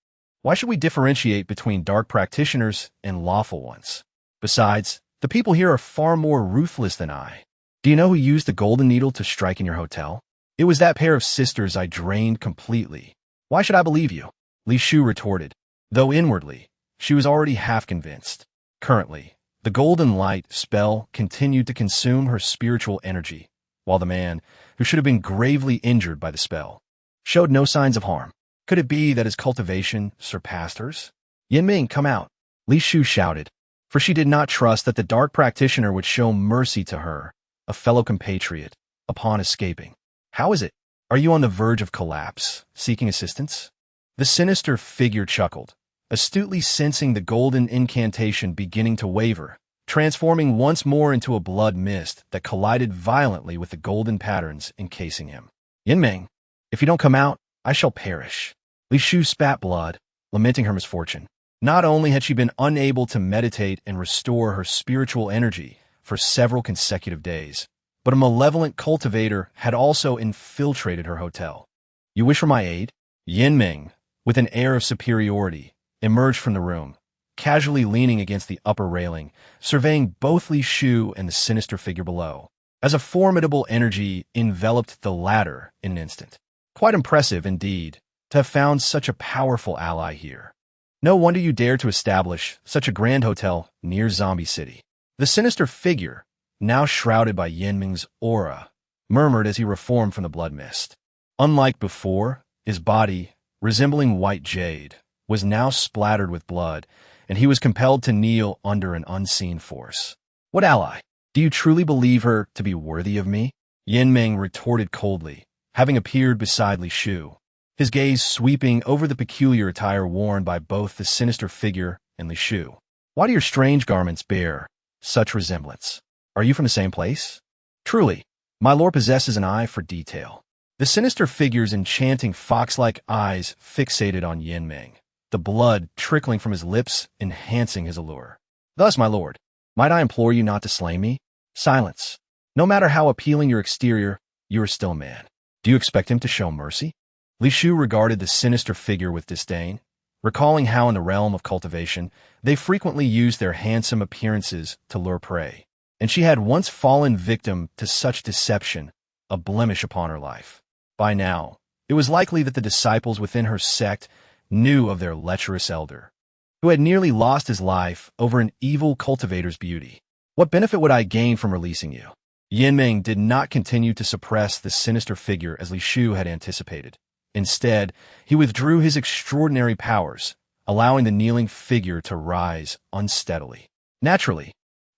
Why should we differentiate between dark practitioners and lawful ones? Besides, the people here are far more ruthless than I. Do you know who used the golden needle to strike in your hotel? It was that pair of sisters I drained completely. Why should I believe you? Li Shu retorted, though inwardly, she was already half convinced. Currently, the golden light spell continued to consume her spiritual energy, while the man, who should have been gravely injured by the spell, showed no signs of harm. Could it be that his cultivation surpassed hers? Yinming, come out, Li Shu shouted, for she did not trust that the dark practitioner would show mercy to her, a fellow compatriot, upon escaping. How is it? Are you on the verge of collapse, seeking assistance? The sinister figure chuckled, astutely sensing the golden incantation beginning to waver, transforming once more into a blood mist that collided violently with the golden patterns encasing him. Yinming, if you don't come out, I shall perish. Li Shu spat blood, lamenting her misfortune. Not only had she been unable to meditate and restore her spiritual energy for several consecutive days, but a malevolent cultivator had also infiltrated her hotel. You wish for my aid? Yinming, with an air of superiority, emerged from the room, casually leaning against the upper railing, surveying both Li Shu and the sinister figure below, as a formidable energy enveloped the latter in an instant. Quite impressive, indeed, to have found such a powerful ally here. No wonder you dare to establish such a grand hotel near Zombie City. The sinister figure, now shrouded by Yinming's aura, murmured as he reformed from the blood mist. Unlike before, his body, resembling white jade, was now splattered with blood, and he was compelled to kneel under an unseen force. What ally? Do you truly believe her to be worthy of me? Yinming retorted coldly, having appeared beside Li Shu, his gaze sweeping over the peculiar attire worn by both the sinister figure and Li Shu. Why do your strange garments bear such resemblance? Are you from the same place? Truly, my lord possesses an eye for detail. The sinister figure's enchanting fox-like eyes fixated on Yinming, the blood trickling from his lips enhancing his allure. Thus, my lord, might I implore you not to slay me? Silence. No matter how appealing your exterior, you are still a man. Do you expect him to show mercy? Li Shu regarded the sinister figure with disdain, recalling how in the realm of cultivation, they frequently used their handsome appearances to lure prey, and she had once fallen victim to such deception, a blemish upon her life. By now, it was likely that the disciples within her sect knew of their lecherous elder, who had nearly lost his life over an evil cultivator's beauty. What benefit would I gain from releasing you? Yinming did not continue to suppress the sinister figure as Li Shu had anticipated. Instead, he withdrew his extraordinary powers, allowing the kneeling figure to rise unsteadily. Naturally,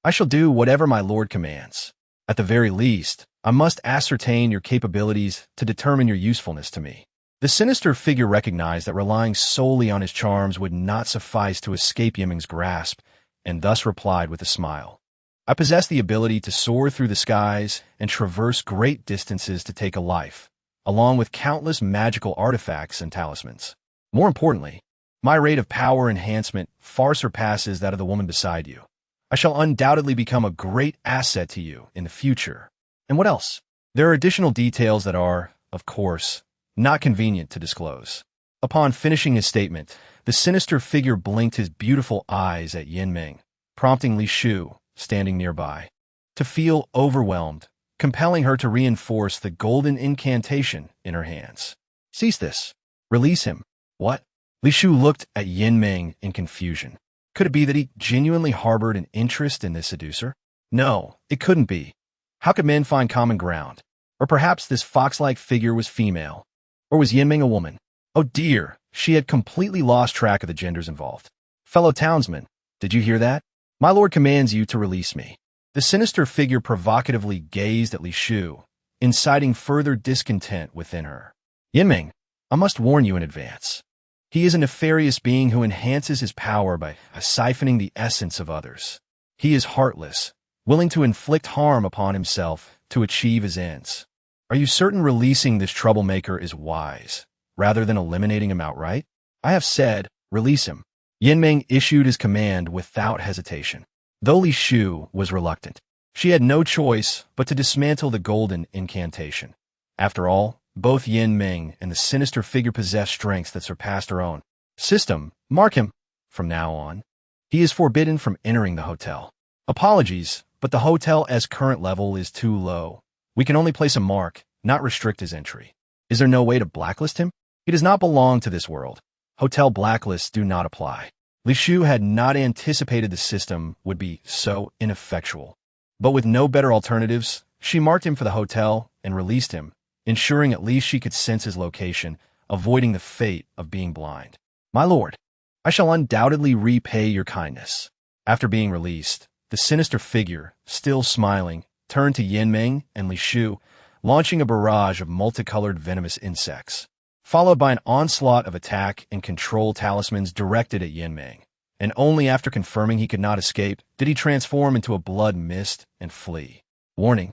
I shall do whatever my lord commands. At the very least, I must ascertain your capabilities to determine your usefulness to me. The sinister figure recognized that relying solely on his charms would not suffice to escape Yinming's grasp, and thus replied with a smile. I possess the ability to soar through the skies and traverse great distances to take a life, along with countless magical artifacts and talismans. More importantly, my rate of power enhancement far surpasses that of the woman beside you. I shall undoubtedly become a great asset to you in the future. And what else? There are additional details that are, of course, not convenient to disclose. Upon finishing his statement, the sinister figure blinked his beautiful eyes at Yinming, prompting Li Shu, standing nearby, to feel overwhelmed, compelling her to reinforce the golden incantation in her hands. Cease this. Release him. What? Li Shu looked at Yinming in confusion. Could it be that he genuinely harbored an interest in this seducer? No, it couldn't be. How could men find common ground? Or perhaps this fox-like figure was female. Or was Yinming a woman? Oh dear, she had completely lost track of the genders involved. Fellow townsmen, did you hear that? My lord commands you to release me. The sinister figure provocatively gazed at Li Shu, inciting further discontent within her. Yinming, I must warn you in advance. He is a nefarious being who enhances his power by siphoning the essence of others. He is heartless, willing to inflict harm upon himself to achieve his ends. Are you certain releasing this troublemaker is wise, rather than eliminating him outright? I have said, release him. Yinming issued his command without hesitation. Though Li Shu was reluctant, she had no choice but to dismantle the golden incantation. After all, both Yinming and the sinister figure possessed strengths that surpassed her own. System, mark him. From now on, he is forbidden from entering the hotel. Apologies, but the hotel's current level is too low. We can only place a mark, not restrict his entry. Is there no way to blacklist him? He does not belong to this world. Hotel blacklists do not apply. Li Shu had not anticipated the system would be so ineffectual. But with no better alternatives, she marked him for the hotel and released him, ensuring at least she could sense his location, avoiding the fate of being blind. My lord, I shall undoubtedly repay your kindness. After being released, the sinister figure, still smiling, turned to Yinming and Li Shu, launching a barrage of multicolored venomous insects, followed by an onslaught of attack and control talismans directed at Yinming. And only after confirming he could not escape did he transform into a blood mist and flee. Warning: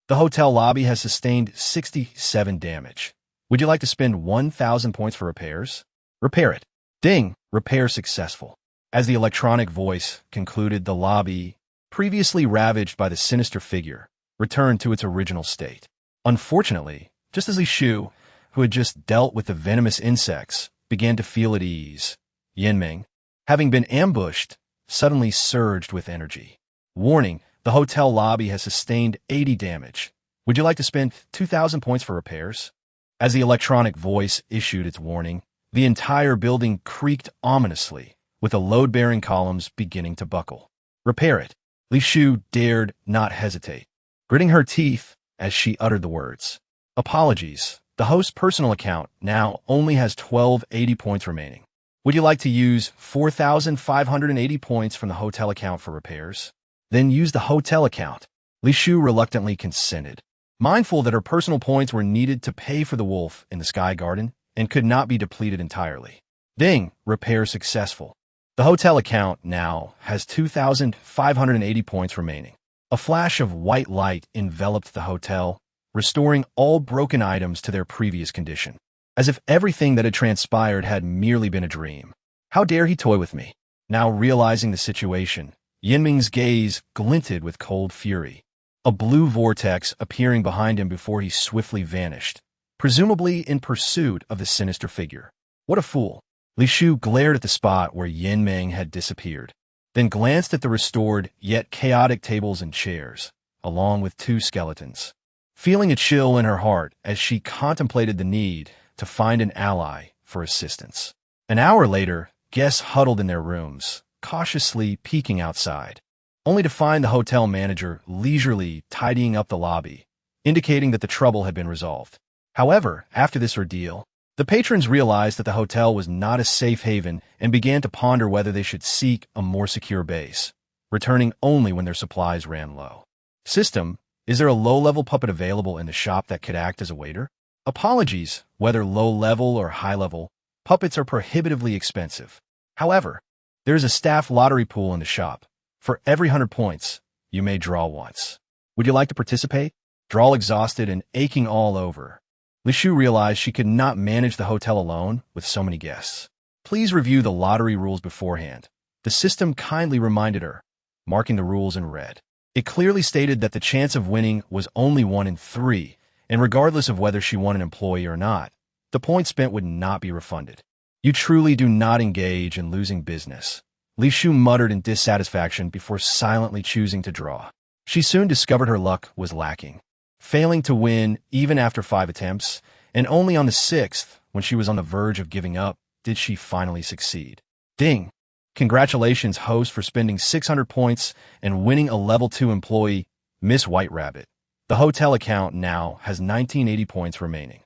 the hotel lobby has sustained 67 damage. Would you like to spend 1,000 points for repairs? Repair it. Ding! Repair successful. As the electronic voice concluded, the lobby, previously ravaged by the sinister figure, returned to its original state. Unfortunately, just as Li Shu, who had just dealt with the venomous insects, began to feel at ease, Yinming, having been ambushed, suddenly surged with energy. Warning: the hotel lobby has sustained 80 damage. Would you like to spend 2,000 points for repairs? As the electronic voice issued its warning, the entire building creaked ominously, with the load-bearing columns beginning to buckle. Repair it. Li Shu dared not hesitate, gritting her teeth as she uttered the words. Apologies. The host's personal account now only has 1280 points remaining. Would you like to use 4,580 points from the hotel account for repairs? Then use the hotel account. Li Shu reluctantly consented, mindful that her personal points were needed to pay for the wolf in the Sky Garden and could not be depleted entirely. Ding! Repair successful. The hotel account now has 2,580 points remaining. A flash of white light enveloped the hotel, restoring all broken items to their previous condition, as if everything that had transpired had merely been a dream. How dare he toy with me? Now realizing the situation, Yinming's gaze glinted with cold fury, a blue vortex appearing behind him before he swiftly vanished, presumably in pursuit of the sinister figure. What a fool! Li Shu glared at the spot where Yinming had disappeared, then glanced at the restored yet chaotic tables and chairs, along with two skeletons, feeling a chill in her heart as she contemplated the need to find an ally for assistance. An hour later, guests huddled in their rooms, cautiously peeking outside, only to find the hotel manager leisurely tidying up the lobby, indicating that the trouble had been resolved. However, after this ordeal, the patrons realized that the hotel was not a safe haven and began to ponder whether they should seek a more secure base, returning only when their supplies ran low. System: is there a low-level puppet available in the shop that could act as a waiter? Apologies, whether low-level or high-level, puppets are prohibitively expensive. However, there is a staff lottery pool in the shop. For every 100 points, you may draw once. Would you like to participate? Draw exhausted and aching all over, Li Shu realized she could not manage the hotel alone with so many guests. Please review the lottery rules beforehand. The system kindly reminded her, marking the rules in red. It clearly stated that the chance of winning was only 1 in 3, and regardless of whether she won an employee or not, the points spent would not be refunded. You truly do not engage in losing business, Li Shu muttered in dissatisfaction before silently choosing to draw. She soon discovered her luck was lacking, failing to win even after 5 attempts, and only on the 6th, when she was on the verge of giving up, did she finally succeed. Ding! Congratulations, host, for spending 600 points and winning a level 2 employee, Miss White Rabbit. The hotel account now has 1980 points remaining.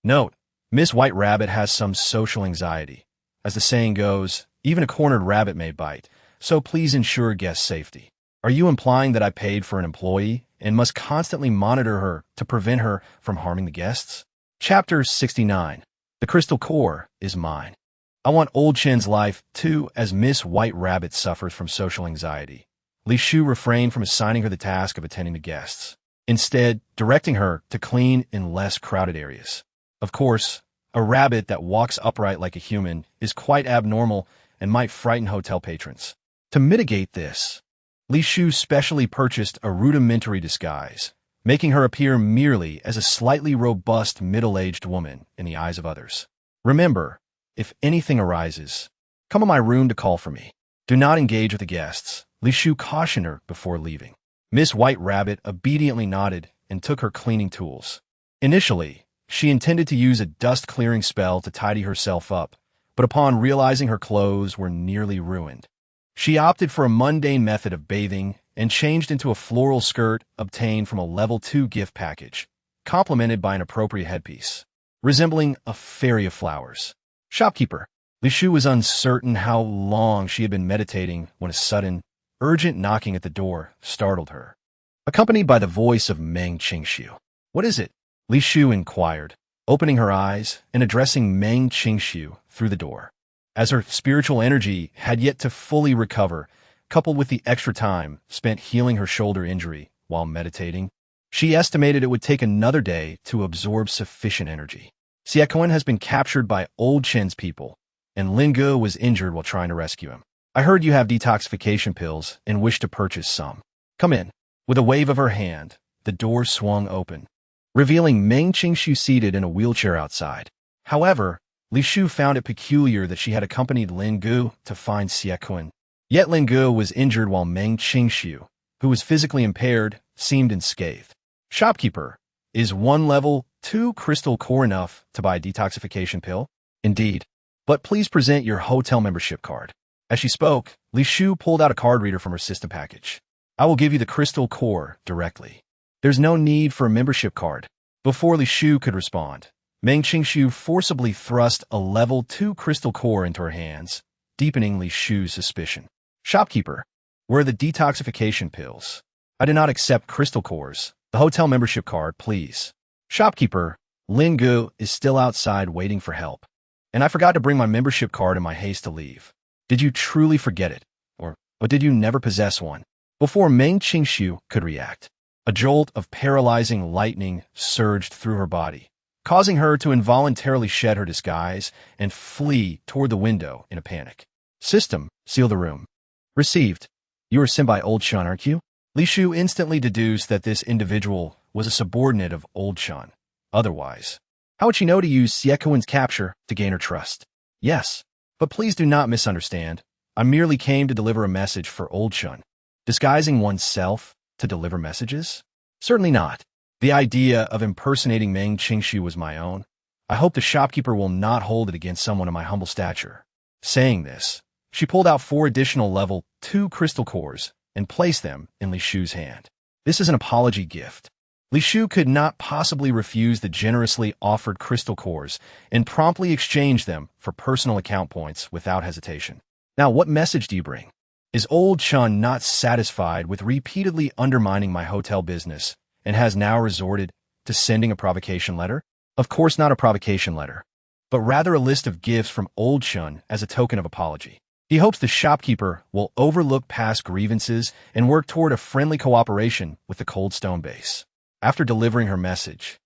Note: Miss White Rabbit has some social anxiety. As the saying goes, even a cornered rabbit may bite, so please ensure guest safety. Are you implying that I paid for an employee and must constantly monitor her to prevent her from harming the guests? Chapter 69. The crystal core is mine. I want Old Chen's life, too, as Miss White Rabbit suffers from social anxiety. Li Shu refrained from assigning her the task of attending to guests, instead directing her to clean in less crowded areas. Of course, a rabbit that walks upright like a human is quite abnormal and might frighten hotel patrons. To mitigate this, Li Shu specially purchased a rudimentary disguise, making her appear merely as a slightly robust middle-aged woman in the eyes of others. Remember, if anything arises, come to my room to call for me. Do not engage with the guests, Li Shu cautioned her before leaving. Miss White Rabbit obediently nodded and took her cleaning tools. Initially, she intended to use a dust-clearing spell to tidy herself up, but upon realizing her clothes were nearly ruined, she opted for a mundane method of bathing and changed into a floral skirt obtained from a level 2 gift package, complemented by an appropriate headpiece, resembling a fairy of flowers. Shopkeeper. Li Shu was uncertain how long she had been meditating when a sudden, urgent knocking at the door startled her, accompanied by the voice of Meng Qingshu. "What is it?" Li Shu inquired, opening her eyes and addressing Meng Qingshu through the door. As her spiritual energy had yet to fully recover, coupled with the extra time spent healing her shoulder injury while meditating, she estimated it would take another day to absorb sufficient energy. Xiaoquan has been captured by Old Chen's people, and Lin Ge was injured while trying to rescue him. I heard you have detoxification pills and wish to purchase some. Come in. With a wave of her hand, the door swung open, revealing Meng Qingshu seated in a wheelchair outside. However, Li Shu found it peculiar that she had accompanied Lin Ge to find Xiaoquan. Yet Lin Ge was injured while Meng Qingshu, who was physically impaired, seemed unscathed. Shopkeeper, is 1 level 2 crystal core enough to buy a detoxification pill? Indeed. But please present your hotel membership card. As she spoke, Li Shu pulled out a card reader from her system package. I will give you the crystal core directly. There's no need for a membership card. Before Li Shu could respond, Meng Qingshu forcibly thrust a level 2 crystal core into her hands, deepening Li Shu's suspicion. Shopkeeper, where are the detoxification pills? I do not accept crystal cores. The hotel membership card, please. Shopkeeper, Lin Ge is still outside waiting for help, and I forgot to bring my membership card in my haste to leave. Did you truly forget it? Or did you never possess one? Before Meng Qingshu could react, a jolt of paralyzing lightning surged through her body, causing her to involuntarily shed her disguise and flee toward the window in a panic. System, seal the room. Received. You are sent by Old Shun, aren't you? Li Shu instantly deduced that this individual was a subordinate of Old Shun. Otherwise, how would she know to use Xiaoquan's capture to gain her trust? Yes, but please do not misunderstand. I merely came to deliver a message for Old Shun. Disguising oneself to deliver messages? Certainly not. The idea of impersonating Meng Qingshu was my own. I hope the shopkeeper will not hold it against someone of my humble stature. Saying this, she pulled out 4 additional level 2 crystal cores and placed them in Li Shu's hand. This is an apology gift. Li Shu could not possibly refuse the generously offered crystal cores and promptly exchanged them for personal account points without hesitation. Now, what message do you bring? Is Old Chun not satisfied with repeatedly undermining my hotel business and has now resorted to sending a provocation letter? Of course not a provocation letter, but rather a list of gifts from Old Chun as a token of apology. He hopes the shopkeeper will overlook past grievances and work toward a friendly cooperation with the Cold Stone base. After delivering her message,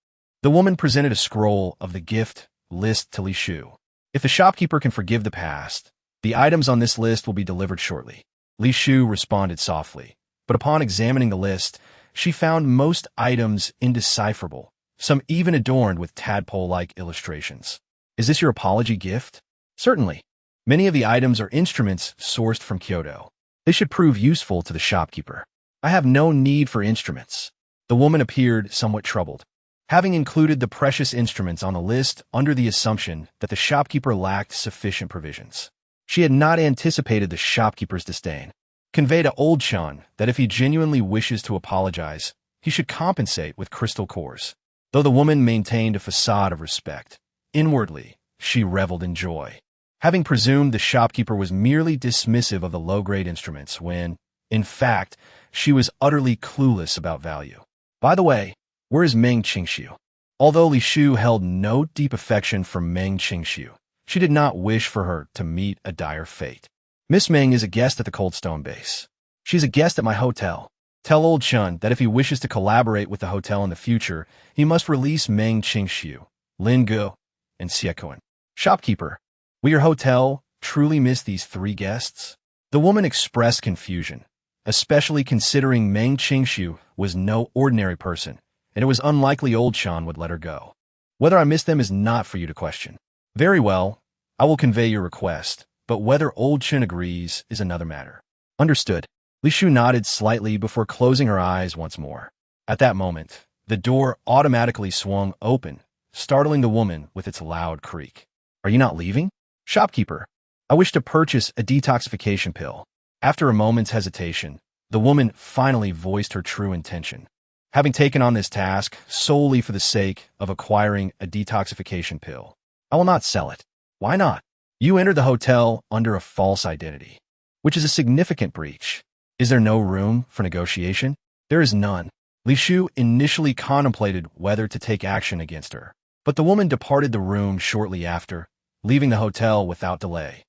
the woman presented a scroll of the gift list to Li Shu. If the shopkeeper can forgive the past, the items on this list will be delivered shortly. Li Shu responded softly, but upon examining the list, she found most items indecipherable, some even adorned with tadpole-like illustrations. Is this your apology gift? Certainly. Many of the items are instruments sourced from Kyoto. They should prove useful to the shopkeeper. I have no need for instruments. The woman appeared somewhat troubled, having included the precious instruments on the list under the assumption that the shopkeeper lacked sufficient provisions. She had not anticipated the shopkeeper's disdain. Convey to Old Chun that if he genuinely wishes to apologize, he should compensate with crystal cores. Though the woman maintained a facade of respect, inwardly, she reveled in joy, having presumed the shopkeeper was merely dismissive of the low-grade instruments when, in fact, she was utterly clueless about value. By the way, where is Meng Qingshu? Although Li Shu held no deep affection for Meng Qingshu, she did not wish for her to meet a dire fate. Miss Meng is a guest at the Cold Stone base. She's a guest at my hotel. Tell Old Chun that if he wishes to collaborate with the hotel in the future, he must release Meng Qingshu, Lin Ge, and Xiaoquan. Shopkeeper, will your hotel truly miss these 3 guests? The woman expressed confusion, especially considering Meng Qingshu was no ordinary person, and it was unlikely old Shan would let her go. Whether I miss them is not for you to question. Very well, I will convey your request, but whether old Chen agrees is another matter. Understood. Li Shu nodded slightly before closing her eyes once more. At that moment, the door automatically swung open, startling the woman with its loud creak. Are you not leaving? Shopkeeper, I wish to purchase a detoxification pill. After a moment's hesitation, the woman finally voiced her true intention. Having taken on this task solely for the sake of acquiring a detoxification pill, I will not sell it. Why not? You entered the hotel under a false identity, which is a significant breach. Is there no room for negotiation? There is none. Li Shu initially contemplated whether to take action against her, but the woman departed the room shortly after, leaving the hotel without delay.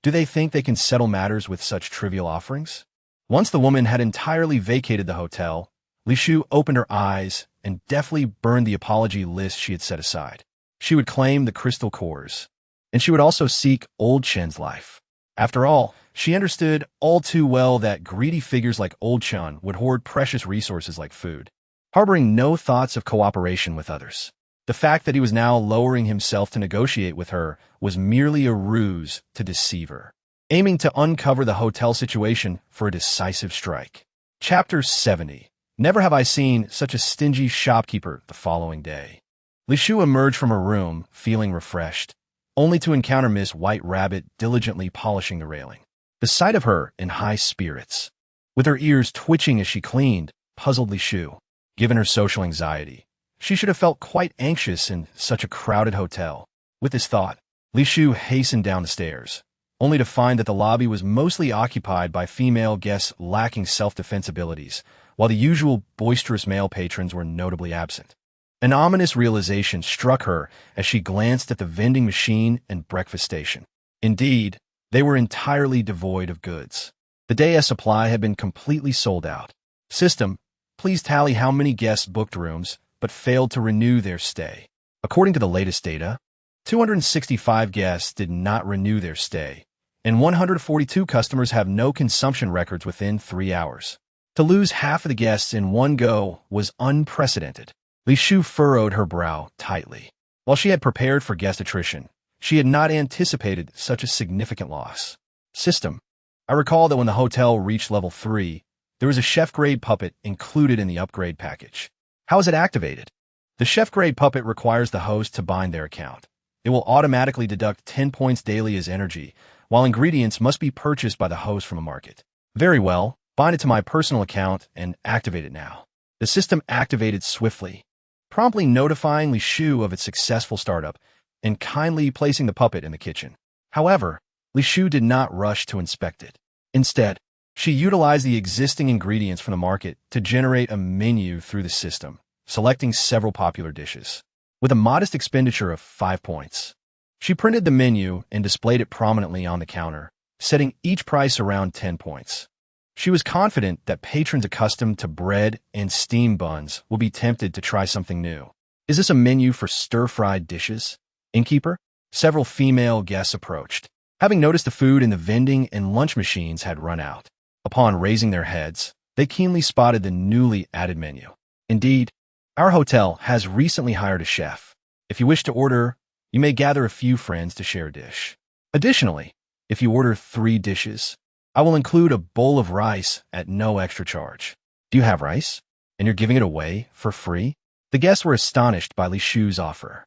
Do they think they can settle matters with such trivial offerings? Once the woman had entirely vacated the hotel, Li Shu opened her eyes and deftly burned the apology list she had set aside. She would claim the crystal cores, and she would also seek old Chen's life. After all, she understood all too well that greedy figures like old Chen would hoard precious resources like food, harboring no thoughts of cooperation with others. The fact that he was now lowering himself to negotiate with her was merely a ruse to deceive her, aiming to uncover the hotel situation for a decisive strike. Chapter 70. Never have I seen such a stingy shopkeeper the following day. Li Shu emerged from her room, feeling refreshed, only to encounter Miss White Rabbit diligently polishing the railing. The sight of her in high spirits, with her ears twitching as she cleaned, puzzled Li Shu. Given her social anxiety, she should have felt quite anxious in such a crowded hotel. With this thought, Li Shu hastened down the stairs, only to find that the lobby was mostly occupied by female guests lacking self-defense abilities, while the usual boisterous male patrons were notably absent. An ominous realization struck her as she glanced at the vending machine and breakfast station. Indeed, they were entirely devoid of goods. The day's supply had been completely sold out. System, please tally how many guests booked rooms but failed to renew their stay. According to the latest data, 265 guests did not renew their stay, and 142 customers have no consumption records within 3 hours. To lose half of the guests in one go was unprecedented. Li Shu furrowed her brow tightly. While she had prepared for guest attrition, she had not anticipated such a significant loss. System, I recall that when the hotel reached level 3, there was a chef-grade puppet included in the upgrade package. How is it activated? The chef-grade puppet requires the host to bind their account. It will automatically deduct 10 points daily as energy, while ingredients must be purchased by the host from a market. Very well, bind it to my personal account and activate it now. The system activated swiftly, promptly notifying Li Shu of its successful startup and kindly placing the puppet in the kitchen. However, Li Shu did not rush to inspect it. Instead, she utilized the existing ingredients from the market to generate a menu through the system, selecting several popular dishes. With a modest expenditure of 5 points, she printed the menu and displayed it prominently on the counter, setting each price around 10 points. She was confident that patrons accustomed to bread and steamed buns will be tempted to try something new. Is this a menu for stir-fried dishes? Innkeeper? Several female guests approached, having noticed the food in the vending and lunch machines had run out. Upon raising their heads, they keenly spotted the newly added menu. Indeed, our hotel has recently hired a chef. If you wish to order, you may gather a few friends to share a dish. Additionally, if you order 3 dishes, I will include a bowl of rice at no extra charge. Do you have rice? And you're giving it away for free? The guests were astonished by Li Shu's offer.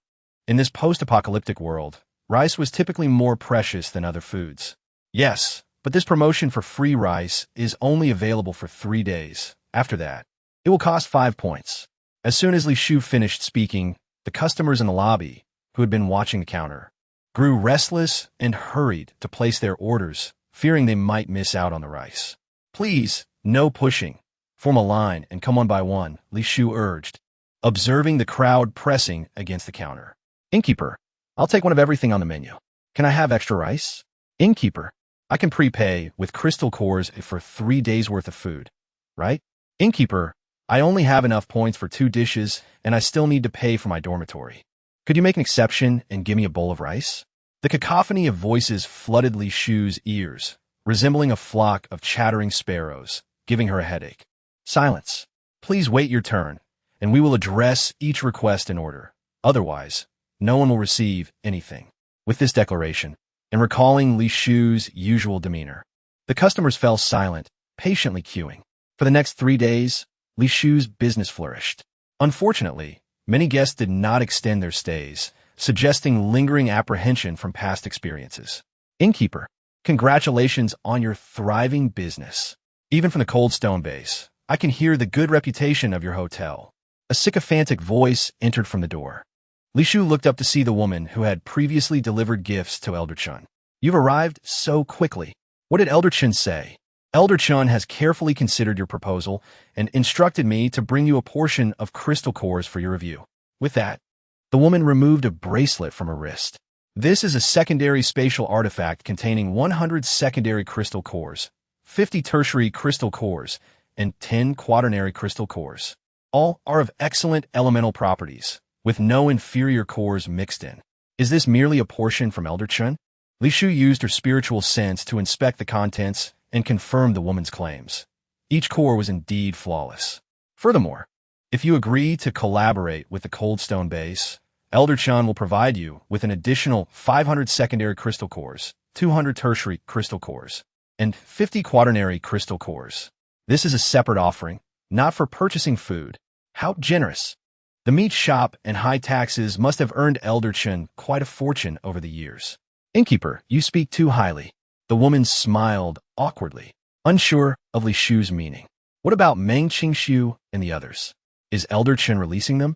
In this post-apocalyptic world, rice was typically more precious than other foods. Yes, but this promotion for free rice is only available for 3 days. After that, it will cost 5 points. As soon as Li Shu finished speaking, the customers in the lobby, who had been watching the counter, grew restless and hurried to place their orders, fearing they might miss out on the rice. Please, no pushing. Form a line and come one by one, Li Shu urged, observing the crowd pressing against the counter. Innkeeper, I'll take one of everything on the menu. Can I have extra rice? Innkeeper, I can prepay with crystal cores for 3 days worth of food, right? Innkeeper, I only have enough points for 2 dishes and I still need to pay for my dormitory. Could you make an exception and give me a bowl of rice? The cacophony of voices flooded Li Shu's ears, resembling a flock of chattering sparrows, giving her a headache. Silence. Please wait your turn, and we will address each request in order. Otherwise, no one will receive anything. With this declaration, and recalling Li Shu's usual demeanor, the customers fell silent, patiently queuing. For the next 3 days, Li Shu's business flourished. Unfortunately, many guests did not extend their stays, suggesting lingering apprehension from past experiences. Innkeeper, congratulations on your thriving business. Even from the cold stone base, I can hear the good reputation of your hotel. A sycophantic voice entered from the door. Li Shu looked up to see the woman who had previously delivered gifts to Elder Chun. You've arrived so quickly. What did Elder Chun say? Elder Chun has carefully considered your proposal and instructed me to bring you a portion of crystal cores for your review. With that, the woman removed a bracelet from her wrist. This is a secondary spatial artifact containing 100 secondary crystal cores, 50 tertiary crystal cores, and 10 quaternary crystal cores. All are of excellent elemental properties, with no inferior cores mixed in. Is this merely a portion from Elder Chun? Li Shu used her spiritual sense to inspect the contents and confirm the woman's claims. Each core was indeed flawless. Furthermore, if you agree to collaborate with the Cold Stone base, Elder Chun will provide you with an additional 500 secondary crystal cores, 200 tertiary crystal cores, and 50 quaternary crystal cores. This is a separate offering, not for purchasing food. How generous! The meat shop and high taxes must have earned Elder Chun quite a fortune over the years. Innkeeper, you speak too highly. The woman smiled awkwardly, unsure of Li Shu's meaning. What about Meng Qingshu and the others? Is Elder Chun releasing them?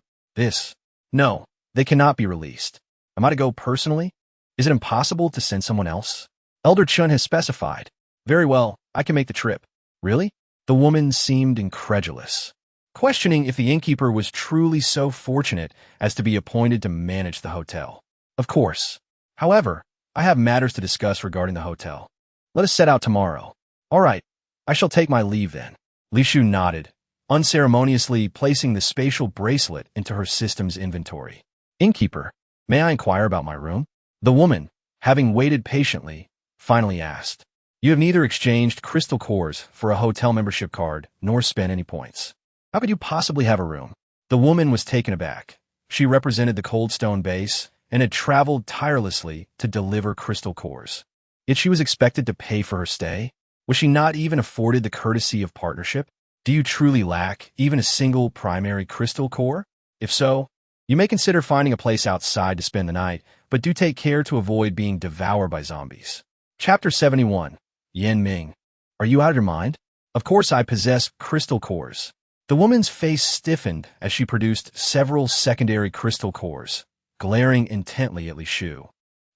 No, they cannot be released. Am I to go personally? Is it impossible to send someone else? Elder Chun has specified. Very well, I can make the trip. Really? The woman seemed incredulous, questioning if the innkeeper was truly so fortunate as to be appointed to manage the hotel. Of course. However, I have matters to discuss regarding the hotel. Let us set out tomorrow. All right, I shall take my leave then. Li Shu nodded, unceremoniously placing the spatial bracelet into her system's inventory. Innkeeper, may I inquire about my room? The woman, having waited patiently, finally asked. You have neither exchanged crystal cores for a hotel membership card nor spent any points. How could you possibly have a room? The woman was taken aback. She represented the Cold Stone base and had traveled tirelessly to deliver crystal cores. Yet she was expected to pay for her stay? Was she not even afforded the courtesy of partnership? Do you truly lack even a single primary crystal core? If so, you may consider finding a place outside to spend the night, but do take care to avoid being devoured by zombies. Chapter 71. Yan Ming. Are you out of your mind? Of course I possess crystal cores. The woman's face stiffened as she produced several secondary crystal cores, glaring intently at Li Shu,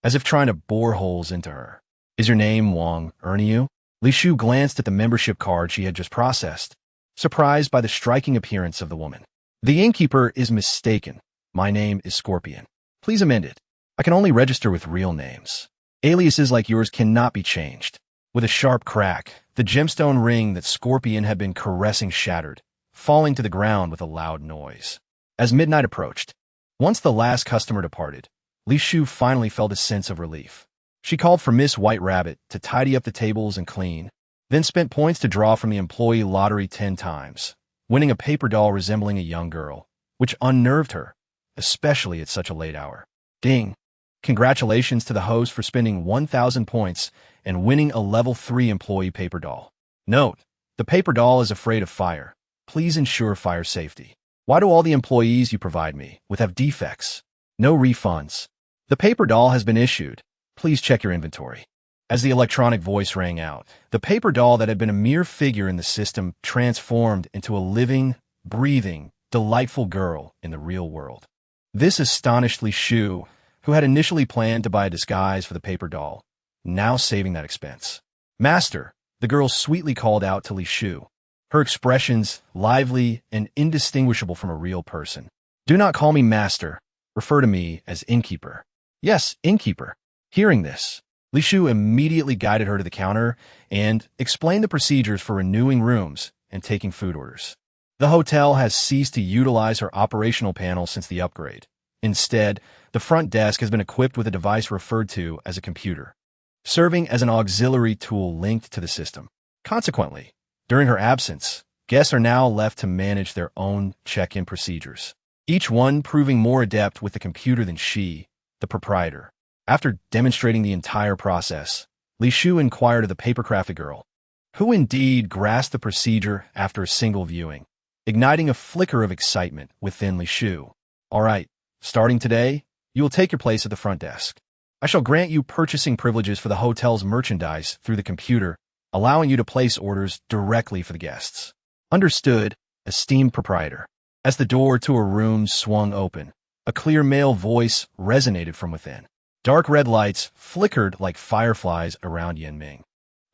as if trying to bore holes into her. Is your name Wang Erniu? Li Shu glanced at the membership card she had just processed, surprised by the striking appearance of the woman. The innkeeper is mistaken. My name is Scorpion. Please amend it. I can only register with real names. Aliases like yours cannot be changed. With a sharp crack, the gemstone ring that Scorpion had been caressing shattered, falling to the ground with a loud noise. As midnight approached, once the last customer departed, Li Shu finally felt a sense of relief. She called for Miss White Rabbit to tidy up the tables and clean, then spent points to draw from the employee lottery 10 times, winning a paper doll resembling a young girl, which unnerved her, especially at such a late hour. Ding! Congratulations to the host for spending 1,000 points and winning a level 3 employee paper doll. Note, the paper doll is afraid of fire. Please ensure fire safety. Why do all the employees you provide me with have defects? No refunds. The paper doll has been issued. Please check your inventory. As the electronic voice rang out, the paper doll that had been a mere figure in the system transformed into a living, breathing, delightful girl in the real world. This astonished Li Shu, who had initially planned to buy a disguise for the paper doll, now saving that expense. Master, the girl sweetly called out to Li Shu, her expressions lively and indistinguishable from a real person. Do not call me master. Refer to me as innkeeper. Yes, innkeeper. Hearing this, Li Shu immediately guided her to the counter and explained the procedures for renewing rooms and taking food orders. The hotel has ceased to utilize her operational panel since the upgrade, Instead, the front desk has been equipped with a device referred to as a computer, serving as an auxiliary tool linked to the system. Consequently, during her absence, guests are now left to manage their own check-in procedures, each one proving more adept with the computer than she, the proprietor. After demonstrating the entire process, Li Shu inquired of the papercrafted girl, who indeed grasped the procedure after a single viewing, igniting a flicker of excitement within Li Shu. All right, starting today, you will take your place at the front desk. I shall grant you purchasing privileges for the hotel's merchandise through the computer, allowing you to place orders directly for the guests. Understood, esteemed proprietor. As the door to a room swung open, a clear male voice resonated from within. Dark red lights flickered like fireflies around Yan Ming,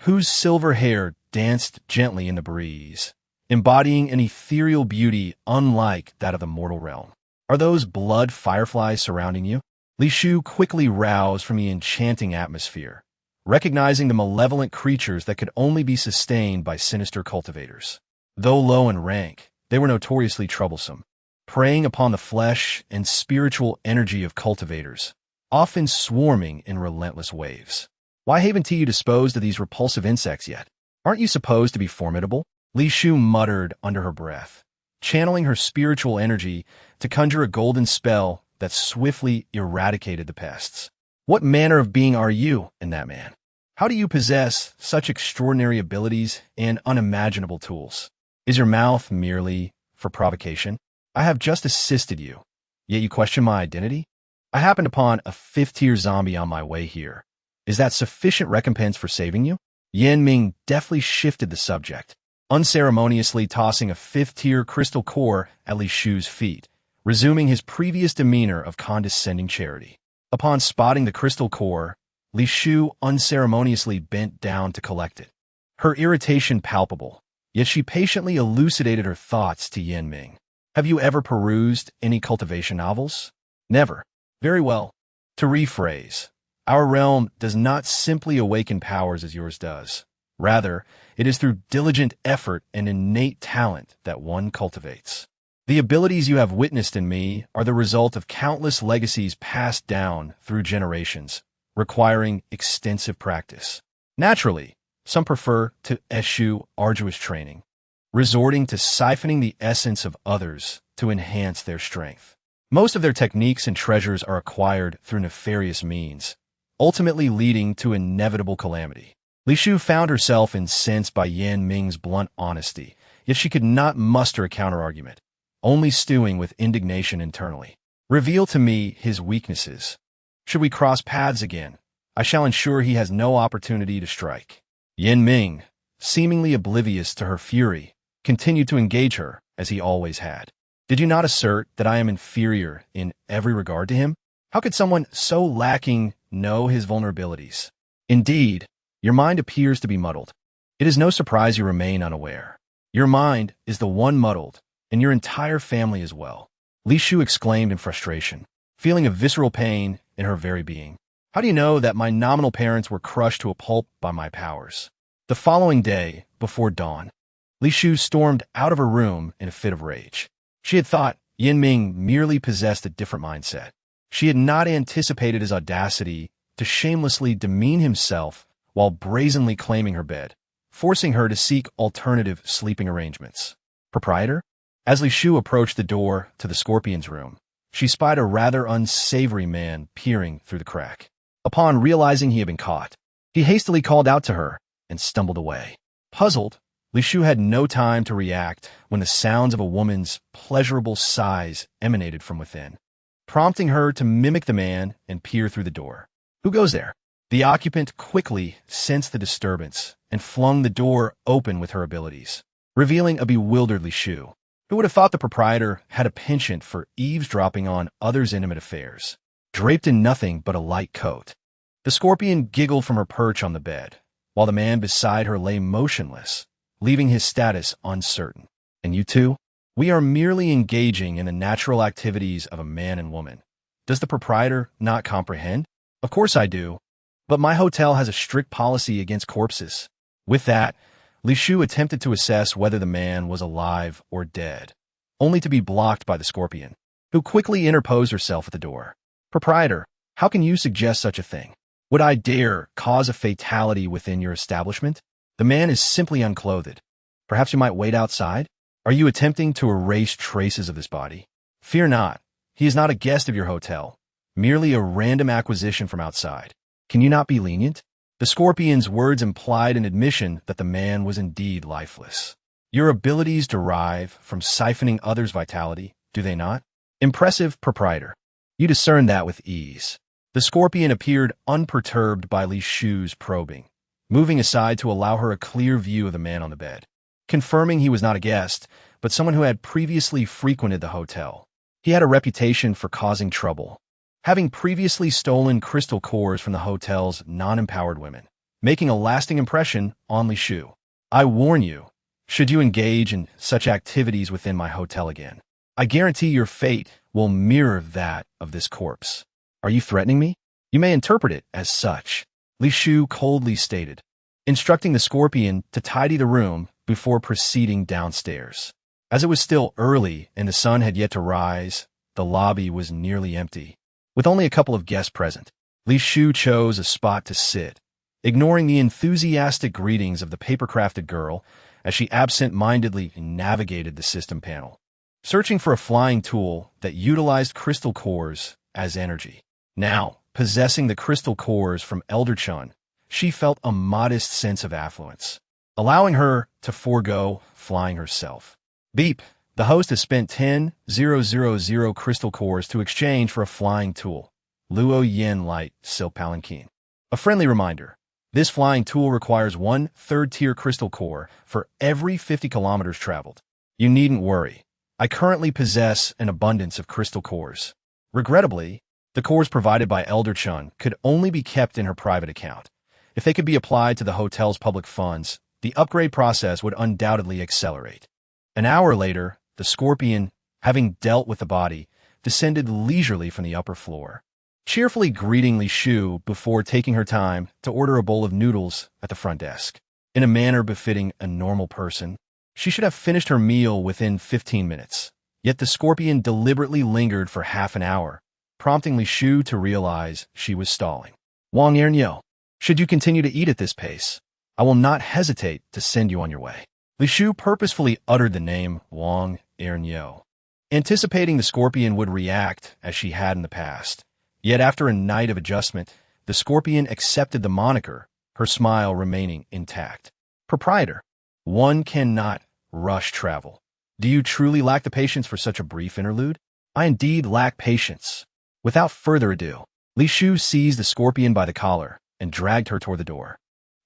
whose silver hair danced gently in the breeze, embodying an ethereal beauty unlike that of the mortal realm. Are those blood fireflies surrounding you? Li Shu quickly roused from the enchanting atmosphere, recognizing the malevolent creatures that could only be sustained by sinister cultivators. Though low in rank, they were notoriously troublesome, preying upon the flesh and spiritual energy of cultivators, often swarming in relentless waves. Why haven't you disposed of these repulsive insects yet? Aren't you supposed to be formidable? Li Shu muttered under her breath, channeling her spiritual energy to conjure a golden spell that swiftly eradicated the pests. What manner of being are you in that man? How do you possess such extraordinary abilities and unimaginable tools? Is your mouth merely for provocation? I have just assisted you, yet you question my identity? I happened upon a 5th-tier zombie on my way here. Is that sufficient recompense for saving you? Yan Ming deftly shifted the subject, unceremoniously tossing a 5th-tier crystal core at Li Shu's feet, resuming his previous demeanor of condescending charity. Upon spotting the crystal core, Li Shu unceremoniously bent down to collect it, her irritation palpable, yet she patiently elucidated her thoughts to Yan Ming. Have you ever perused any cultivation novels? Never. Very well. To rephrase, our realm does not simply awaken powers as yours does. Rather, it is through diligent effort and innate talent that one cultivates. The abilities you have witnessed in me are the result of countless legacies passed down through generations, requiring extensive practice. Naturally, some prefer to eschew arduous training, resorting to siphoning the essence of others to enhance their strength. Most of their techniques and treasures are acquired through nefarious means, ultimately leading to inevitable calamity. Li Shu found herself incensed by Yan Ming's blunt honesty, yet she could not muster a counterargument, only stewing with indignation internally. Reveal to me his weaknesses. Should we cross paths again, I shall ensure he has no opportunity to strike. Yan Ming, seemingly oblivious to her fury, continued to engage her as he always had. Did you not assert that I am inferior in every regard to him? How could someone so lacking know his vulnerabilities? Indeed, your mind appears to be muddled. It is no surprise you remain unaware. Your mind is the one muddled, and your entire family as well. Li Shu exclaimed in frustration, feeling a visceral pain in her very being. How do you know that my nominal parents were crushed to a pulp by my powers? The following day, before dawn, Li Shu stormed out of her room in a fit of rage. She had thought Yan Ming merely possessed a different mindset. She had not anticipated his audacity to shamelessly demean himself while brazenly claiming her bed, forcing her to seek alternative sleeping arrangements. Proprietor? As Li Shu approached the door to the Scorpion's room, she spied a rather unsavory man peering through the crack. Upon realizing he had been caught, he hastily called out to her and stumbled away. Puzzled, Li Shu had no time to react when the sounds of a woman's pleasurable sighs emanated from within, prompting her to mimic the man and peer through the door. Who goes there? The occupant quickly sensed the disturbance and flung the door open with her abilities, revealing a bewildered Li Shu. Who would have thought the proprietor had a penchant for eavesdropping on others' intimate affairs, draped in nothing but a light coat? The Scorpion giggled from her perch on the bed, while the man beside her lay motionless, leaving his status uncertain. And you two? We are merely engaging in the natural activities of a man and woman. Does the proprietor not comprehend? Of course I do, but my hotel has a strict policy against corpses. With that, Li Shu attempted to assess whether the man was alive or dead, only to be blocked by the Scorpion. who quickly interposed herself at the door. "Proprietor, how can you suggest such a thing? Would I dare cause a fatality within your establishment? The man is simply unclothed. Perhaps you might wait outside? Are you attempting to erase traces of this body? Fear not. He is not a guest of your hotel, merely a random acquisition from outside. Can you not be lenient?" The Scorpion's words implied an admission that the man was indeed lifeless. "Your abilities derive from siphoning others' vitality, do they not? Impressive, proprietor. You discern that with ease." The Scorpion appeared unperturbed by Li Shu's probing, moving aside to allow her a clear view of the man on the bed, confirming he was not a guest, but someone who had previously frequented the hotel. He had a reputation for causing trouble, having previously stolen crystal cores from the hotel's non-empowered women, making a lasting impression on Li Shu. "I warn you, should you engage in such activities within my hotel again, I guarantee your fate will mirror that of this corpse." "Are you threatening me?" "You may interpret it as such," Li Shu coldly stated, instructing the Scorpion to tidy the room before proceeding downstairs. As it was still early and the sun had yet to rise, the lobby was nearly empty. With only a couple of guests present, Li Shu chose a spot to sit, ignoring the enthusiastic greetings of the paper-crafted girl as she absent-mindedly navigated the system panel, searching for a flying tool that utilized crystal cores as energy. Now, possessing the crystal cores from Elder Chun, she felt a modest sense of affluence, allowing her to forego flying herself. Beep. The host has spent 10,000 crystal cores to exchange for a flying tool. Luo Yin Light Silk Palanquin. A friendly reminder. This flying tool requires 1 third-tier crystal core for every 50 kilometers traveled. You needn't worry. I currently possess an abundance of crystal cores. Regrettably, the cores provided by Elder Chun could only be kept in her private account. If they could be applied to the hotel's public funds, the upgrade process would undoubtedly accelerate. An hour later, the Scorpion, having dealt with the body, descended leisurely from the upper floor, cheerfully greeting Li Shu before taking her time to order a bowl of noodles at the front desk. In a manner befitting a normal person, she should have finished her meal within 15 minutes. Yet the Scorpion deliberately lingered for half an hour, prompting Li Shu to realize she was stalling. "Wang Ernyo, should you continue to eat at this pace, I will not hesitate to send you on your way." Li Shu purposefully uttered the name Wang Ernyo, anticipating the Scorpion would react as she had in the past. Yet after a night of adjustment, the Scorpion accepted the moniker, her smile remaining intact. "Proprietor, one cannot rush travel. Do you truly lack the patience for such a brief interlude?" "I indeed lack patience." Without further ado, Li Shu seized the Scorpion by the collar and dragged her toward the door,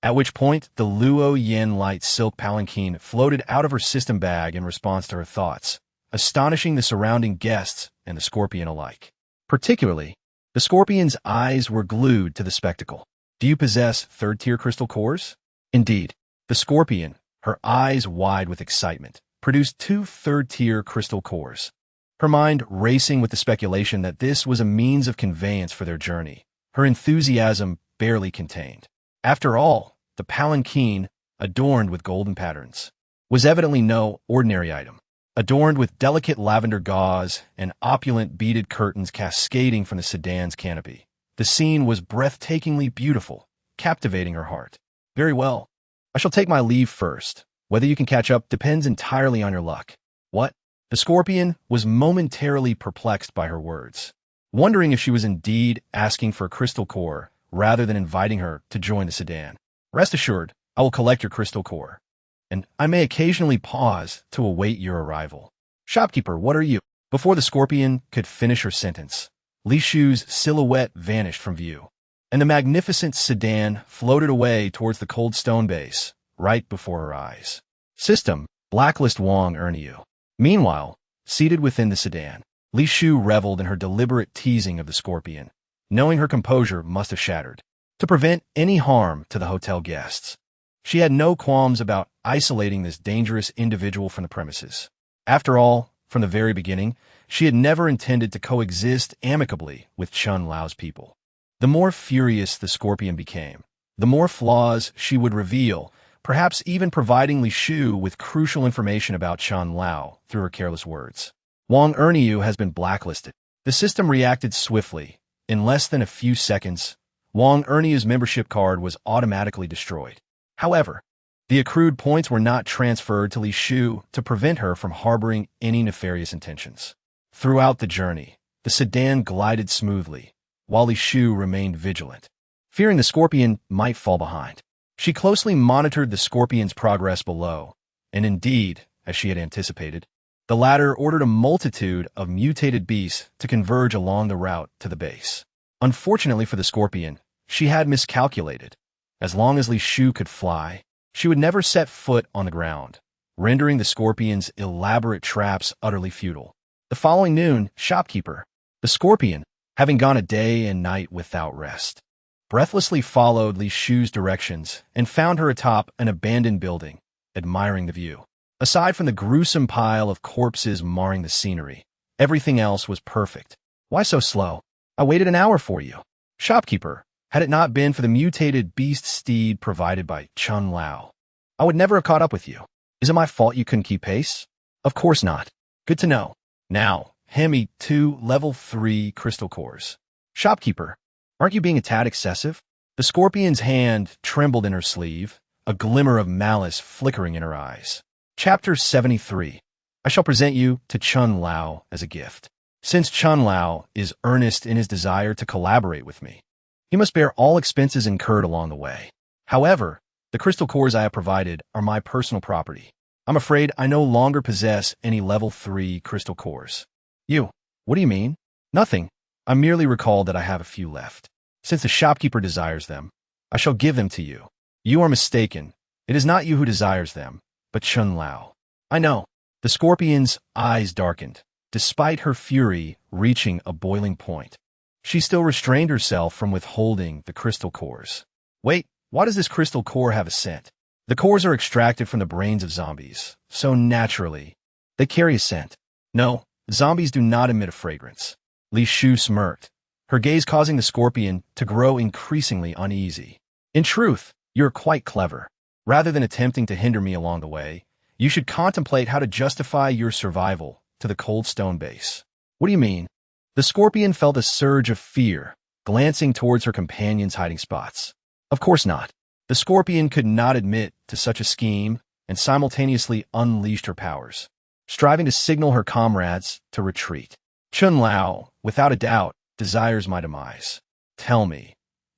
at which point the Luo Yin Light Silk Palanquin floated out of her system bag in response to her thoughts, astonishing the surrounding guests and the Scorpion alike. Particularly, the Scorpion's eyes were glued to the spectacle. "Do you possess third-tier crystal cores?" Indeed, the Scorpion, her eyes wide with excitement, produced 2 third-tier crystal cores, her mind racing with the speculation that this was a means of conveyance for their journey, her enthusiasm barely contained. After all, the palanquin, adorned with golden patterns, was evidently no ordinary item. Adorned with delicate lavender gauze and opulent beaded curtains cascading from the sedan's canopy, the scene was breathtakingly beautiful, captivating her heart. "Very well. I shall take my leave first. Whether you can catch up depends entirely on your luck." "What?" The Scorpion was momentarily perplexed by her words, wondering if she was indeed asking for a crystal core rather than inviting her to join the sedan. "Rest assured, I will collect your crystal core, and I may occasionally pause to await your arrival." "Shopkeeper, what are you?" Before the Scorpion could finish her sentence, Li Shu's silhouette vanished from view, and the magnificent sedan floated away towards the cold stone base, right before her eyes. System, blacklist Wang Ernyo. Meanwhile, seated within the sedan, Li Shu reveled in her deliberate teasing of the Scorpion, knowing her composure must have shattered. To prevent any harm to the hotel guests, she had no qualms about isolating this dangerous individual from the premises. After all, from the very beginning, she had never intended to coexist amicably with Chun Lao's people. The more furious the Scorpion became, the more flaws she would reveal, perhaps even providing Li Shu with crucial information about Chun Lao through her careless words. Wang Erniu has been blacklisted. The system reacted swiftly. In less than a few seconds, Wang Erniu's membership card was automatically destroyed. However, the accrued points were not transferred to Li Shu to prevent her from harboring any nefarious intentions. Throughout the journey, the sedan glided smoothly, while Li Shu remained vigilant, fearing the scorpion might fall behind. She closely monitored the scorpion's progress below, and indeed, as she had anticipated, the latter ordered a multitude of mutated beasts to converge along the route to the base. Unfortunately for the scorpion, she had miscalculated. As long as Li Shu could fly, she would never set foot on the ground, rendering the scorpion's elaborate traps utterly futile. The following noon, shopkeeper, the scorpion, having gone a day and night without rest, breathlessly followed Li Shu's directions and found her atop an abandoned building, admiring the view. Aside from the gruesome pile of corpses marring the scenery, everything else was perfect. Why so slow? I waited an hour for you. Shopkeeper, had it not been for the mutated beast steed provided by Chun Lao, I would never have caught up with you. Is it my fault you couldn't keep pace? Of course not. Good to know. Now, hand me 2 level 3 crystal cores. Shopkeeper, aren't you being a tad excessive? The scorpion's hand trembled in her sleeve, a glimmer of malice flickering in her eyes. Chapter 73. I shall present you to Chun Lao as a gift. Since Chun Lao is earnest in his desire to collaborate with me, he must bear all expenses incurred along the way. However, the crystal cores I have provided are my personal property. I'm afraid I no longer possess any level 3 crystal cores. You? What do you mean? Nothing. I merely recalled that I have a few left. Since the shopkeeper desires them, I shall give them to you. You are mistaken. It is not you who desires them, but Chun Lao. I know. The scorpion's eyes darkened, despite her fury reaching a boiling point. She still restrained herself from withholding the crystal cores. Wait, why does this crystal core have a scent? The cores are extracted from the brains of zombies, so naturally, they carry a scent. No, zombies do not emit a fragrance. Li Shu smirked, her gaze causing the scorpion to grow increasingly uneasy. In truth, you're quite clever. Rather than attempting to hinder me along the way, you should contemplate how to justify your survival to the cold stone base. What do you mean? The scorpion felt a surge of fear, glancing towards her companion's hiding spots. Of course not. The scorpion could not admit to such a scheme and simultaneously unleashed her powers, striving to signal her comrades to retreat. Chun Lao, without a doubt, desires my demise. Tell me,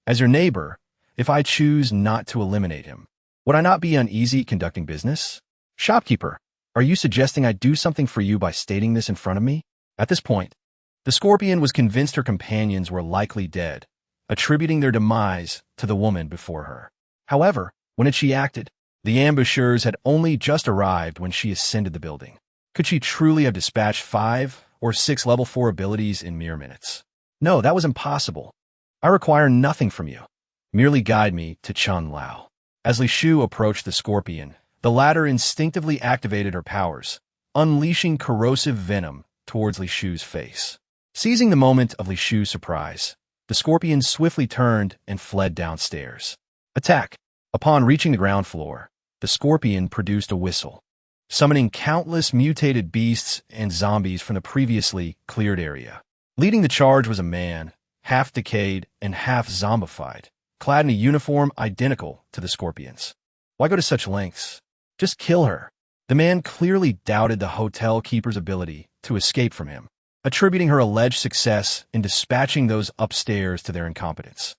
as your neighbor, if I choose not to eliminate him, would I not be uneasy conducting business? Shopkeeper, are you suggesting I do something for you by stating this in front of me? At this point, the scorpion was convinced her companions were likely dead, attributing their demise to the woman before her. However, when had she acted? The ambushers had only just arrived when she ascended the building. Could she truly have dispatched 5 or 6 level 4 abilities in mere minutes? No, that was impossible. I require nothing from you. Merely guide me to Chun Lao. As Li Shu approached the scorpion, the latter instinctively activated her powers, unleashing corrosive venom towards Li Shu's face. Seizing the moment of Li Shu's surprise, the scorpion swiftly turned and fled downstairs. Attack! Upon reaching the ground floor, the scorpion produced a whistle, summoning countless mutated beasts and zombies from the previously cleared area. Leading the charge was a man, half decayed and half zombified, clad in a uniform identical to the scorpion's. Why go to such lengths? Just kill her. The man clearly doubted the hotel keeper's ability to escape from him, attributing her alleged success in dispatching those upstairs to their incompetence.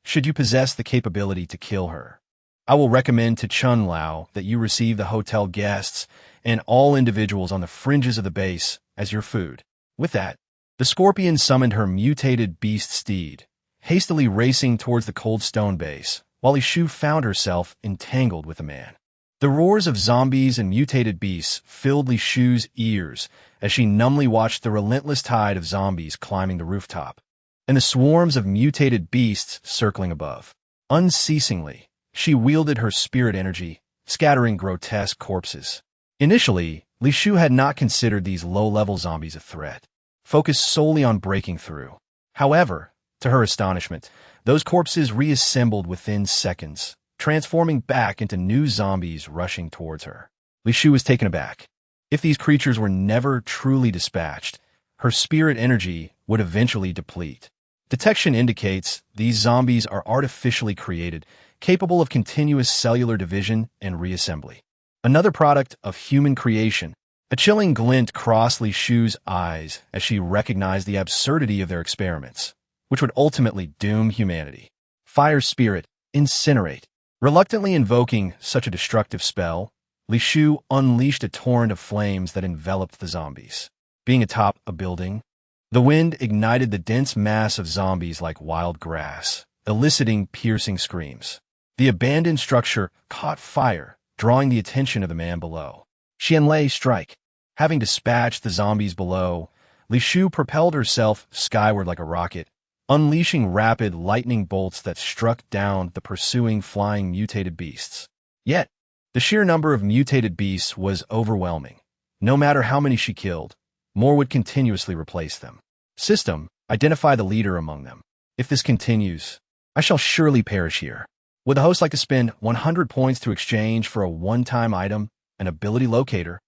Should you possess the capability to kill her, I will recommend to Chun Lao that you receive the hotel guests and all individuals on the fringes of the base as your food. With that, the scorpion summoned her mutated beast steed, hastily racing towards the cold stone base, while Li Shu found herself entangled with a man. The roars of zombies and mutated beasts filled Li Shu's ears as she numbly watched the relentless tide of zombies climbing the rooftop, and the swarms of mutated beasts circling above. Unceasingly, she wielded her spirit energy, scattering grotesque corpses. Initially, Li Shu had not considered these low-level zombies a threat, focused solely on breaking through. However, to her astonishment, those corpses reassembled within seconds, transforming back into new zombies rushing towards her. Li Shu was taken aback. If these creatures were never truly dispatched, her spirit energy would eventually deplete. Detection indicates these zombies are artificially created, capable of continuous cellular division and reassembly. Another product of human creation. A chilling glint crossed Li Shu's eyes as she recognized the absurdity of their experiments, which would ultimately doom humanity. Fire spirit, incinerate. Reluctantly invoking such a destructive spell, Li Shu unleashed a torrent of flames that enveloped the zombies. Being atop a building, the wind ignited the dense mass of zombies like wild grass, eliciting piercing screams. The abandoned structure caught fire, drawing the attention of the man below. Xianlei strike. Having dispatched the zombies below, Li Shu propelled herself skyward like a rocket, unleashing rapid lightning bolts that struck down the pursuing flying mutated beasts. Yet, the sheer number of mutated beasts was overwhelming. No matter how many she killed, more would continuously replace them. System, identify the leader among them. If this continues, I shall surely perish here. Would the host like to spend 100 points to exchange for a one-time item, an ability locator?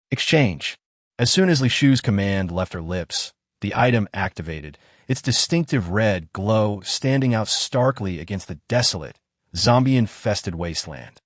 Exchange. As soon as Li Shu's command left her lips, the item activated, its distinctive red glow standing out starkly against the desolate, zombie-infested wasteland.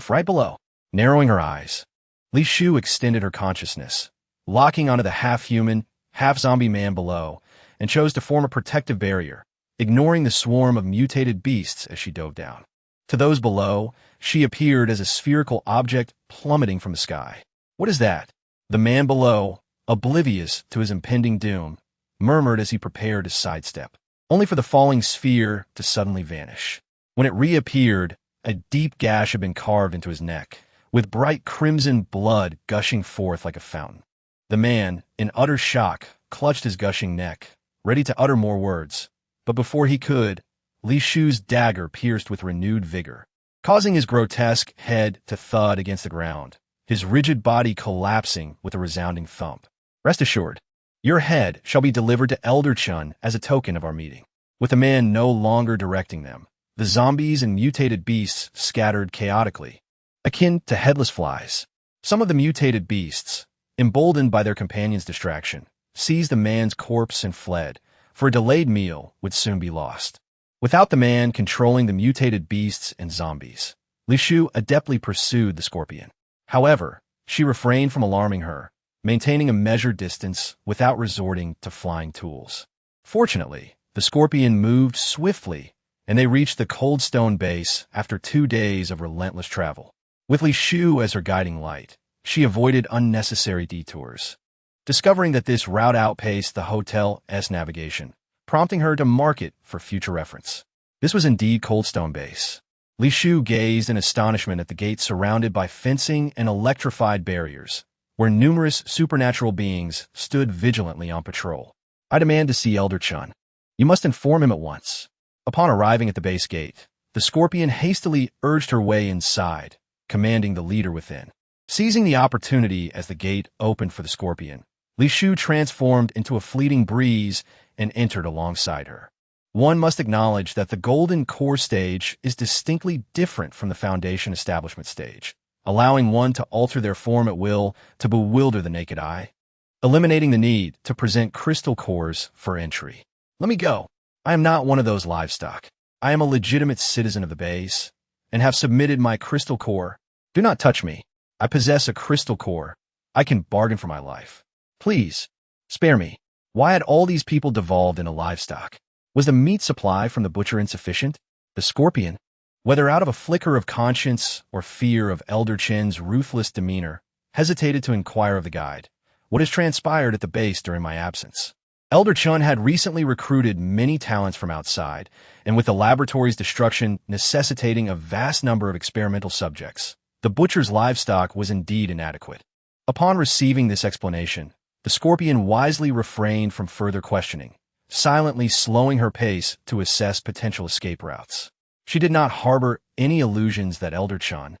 Right below. Narrowing her eyes, Li Shu extended her consciousness, locking onto the half-human, half-zombie man below, and chose to form a protective barrier, ignoring the swarm of mutated beasts as she dove down. To those below, she appeared as a spherical object plummeting from the sky. What is that? The man below, oblivious to his impending doom, murmured as he prepared to sidestep, only for the falling sphere to suddenly vanish. When it reappeared, a deep gash had been carved into his neck, with bright crimson blood gushing forth like a fountain. The man, in utter shock, clutched his gushing neck, ready to utter more words, but before he could, Li Shu's dagger pierced with renewed vigor, causing his grotesque head to thud against the ground, his rigid body collapsing with a resounding thump. Rest assured, your head shall be delivered to Elder Chun as a token of our meeting. With the man no longer directing them, the zombies and mutated beasts scattered chaotically, akin to headless flies. Some of the mutated beasts, emboldened by their companion's distraction, seized the man's corpse and fled, for a delayed meal would soon be lost. Without the man controlling the mutated beasts and zombies, Li Shu adeptly pursued the scorpion. However, she refrained from alarming her, maintaining a measured distance without resorting to flying tools. Fortunately, the scorpion moved swiftly, and they reached the cold stone base after 2 days of relentless travel. With Li Shu as her guiding light, she avoided unnecessary detours, discovering that this route outpaced the hotel's navigation, prompting her to mark it for future reference. This was indeed Coldstone Base. Li Shu gazed in astonishment at the gate surrounded by fencing and electrified barriers, where numerous supernatural beings stood vigilantly on patrol. I demand to see Elder Chun. You must inform him at once. Upon arriving at the base gate, the scorpion hastily urged her way inside, commanding the leader within. Seizing the opportunity as the gate opened for the scorpion, Li Shu transformed into a fleeting breeze and entered alongside her. One must acknowledge that the Golden Core stage is distinctly different from the Foundation Establishment stage, allowing one to alter their form at will to bewilder the naked eye, eliminating the need to present crystal cores for entry. Let me go. I am not one of those livestock. I am a legitimate citizen of the base, and have submitted my crystal core. Do not touch me. I possess a crystal core. I can bargain for my life. Please, spare me. Why had all these people devolved into livestock? Was the meat supply from the butcher insufficient? The scorpion, whether out of a flicker of conscience or fear of Elder Chin's ruthless demeanor, hesitated to inquire of the guide what has transpired at the base during my absence. Elder Chun had recently recruited many talents from outside, and with the laboratory's destruction necessitating a vast number of experimental subjects, the butcher's livestock was indeed inadequate. Upon receiving this explanation, the scorpion wisely refrained from further questioning, silently slowing her pace to assess potential escape routes. She did not harbor any illusions that Elder Chun,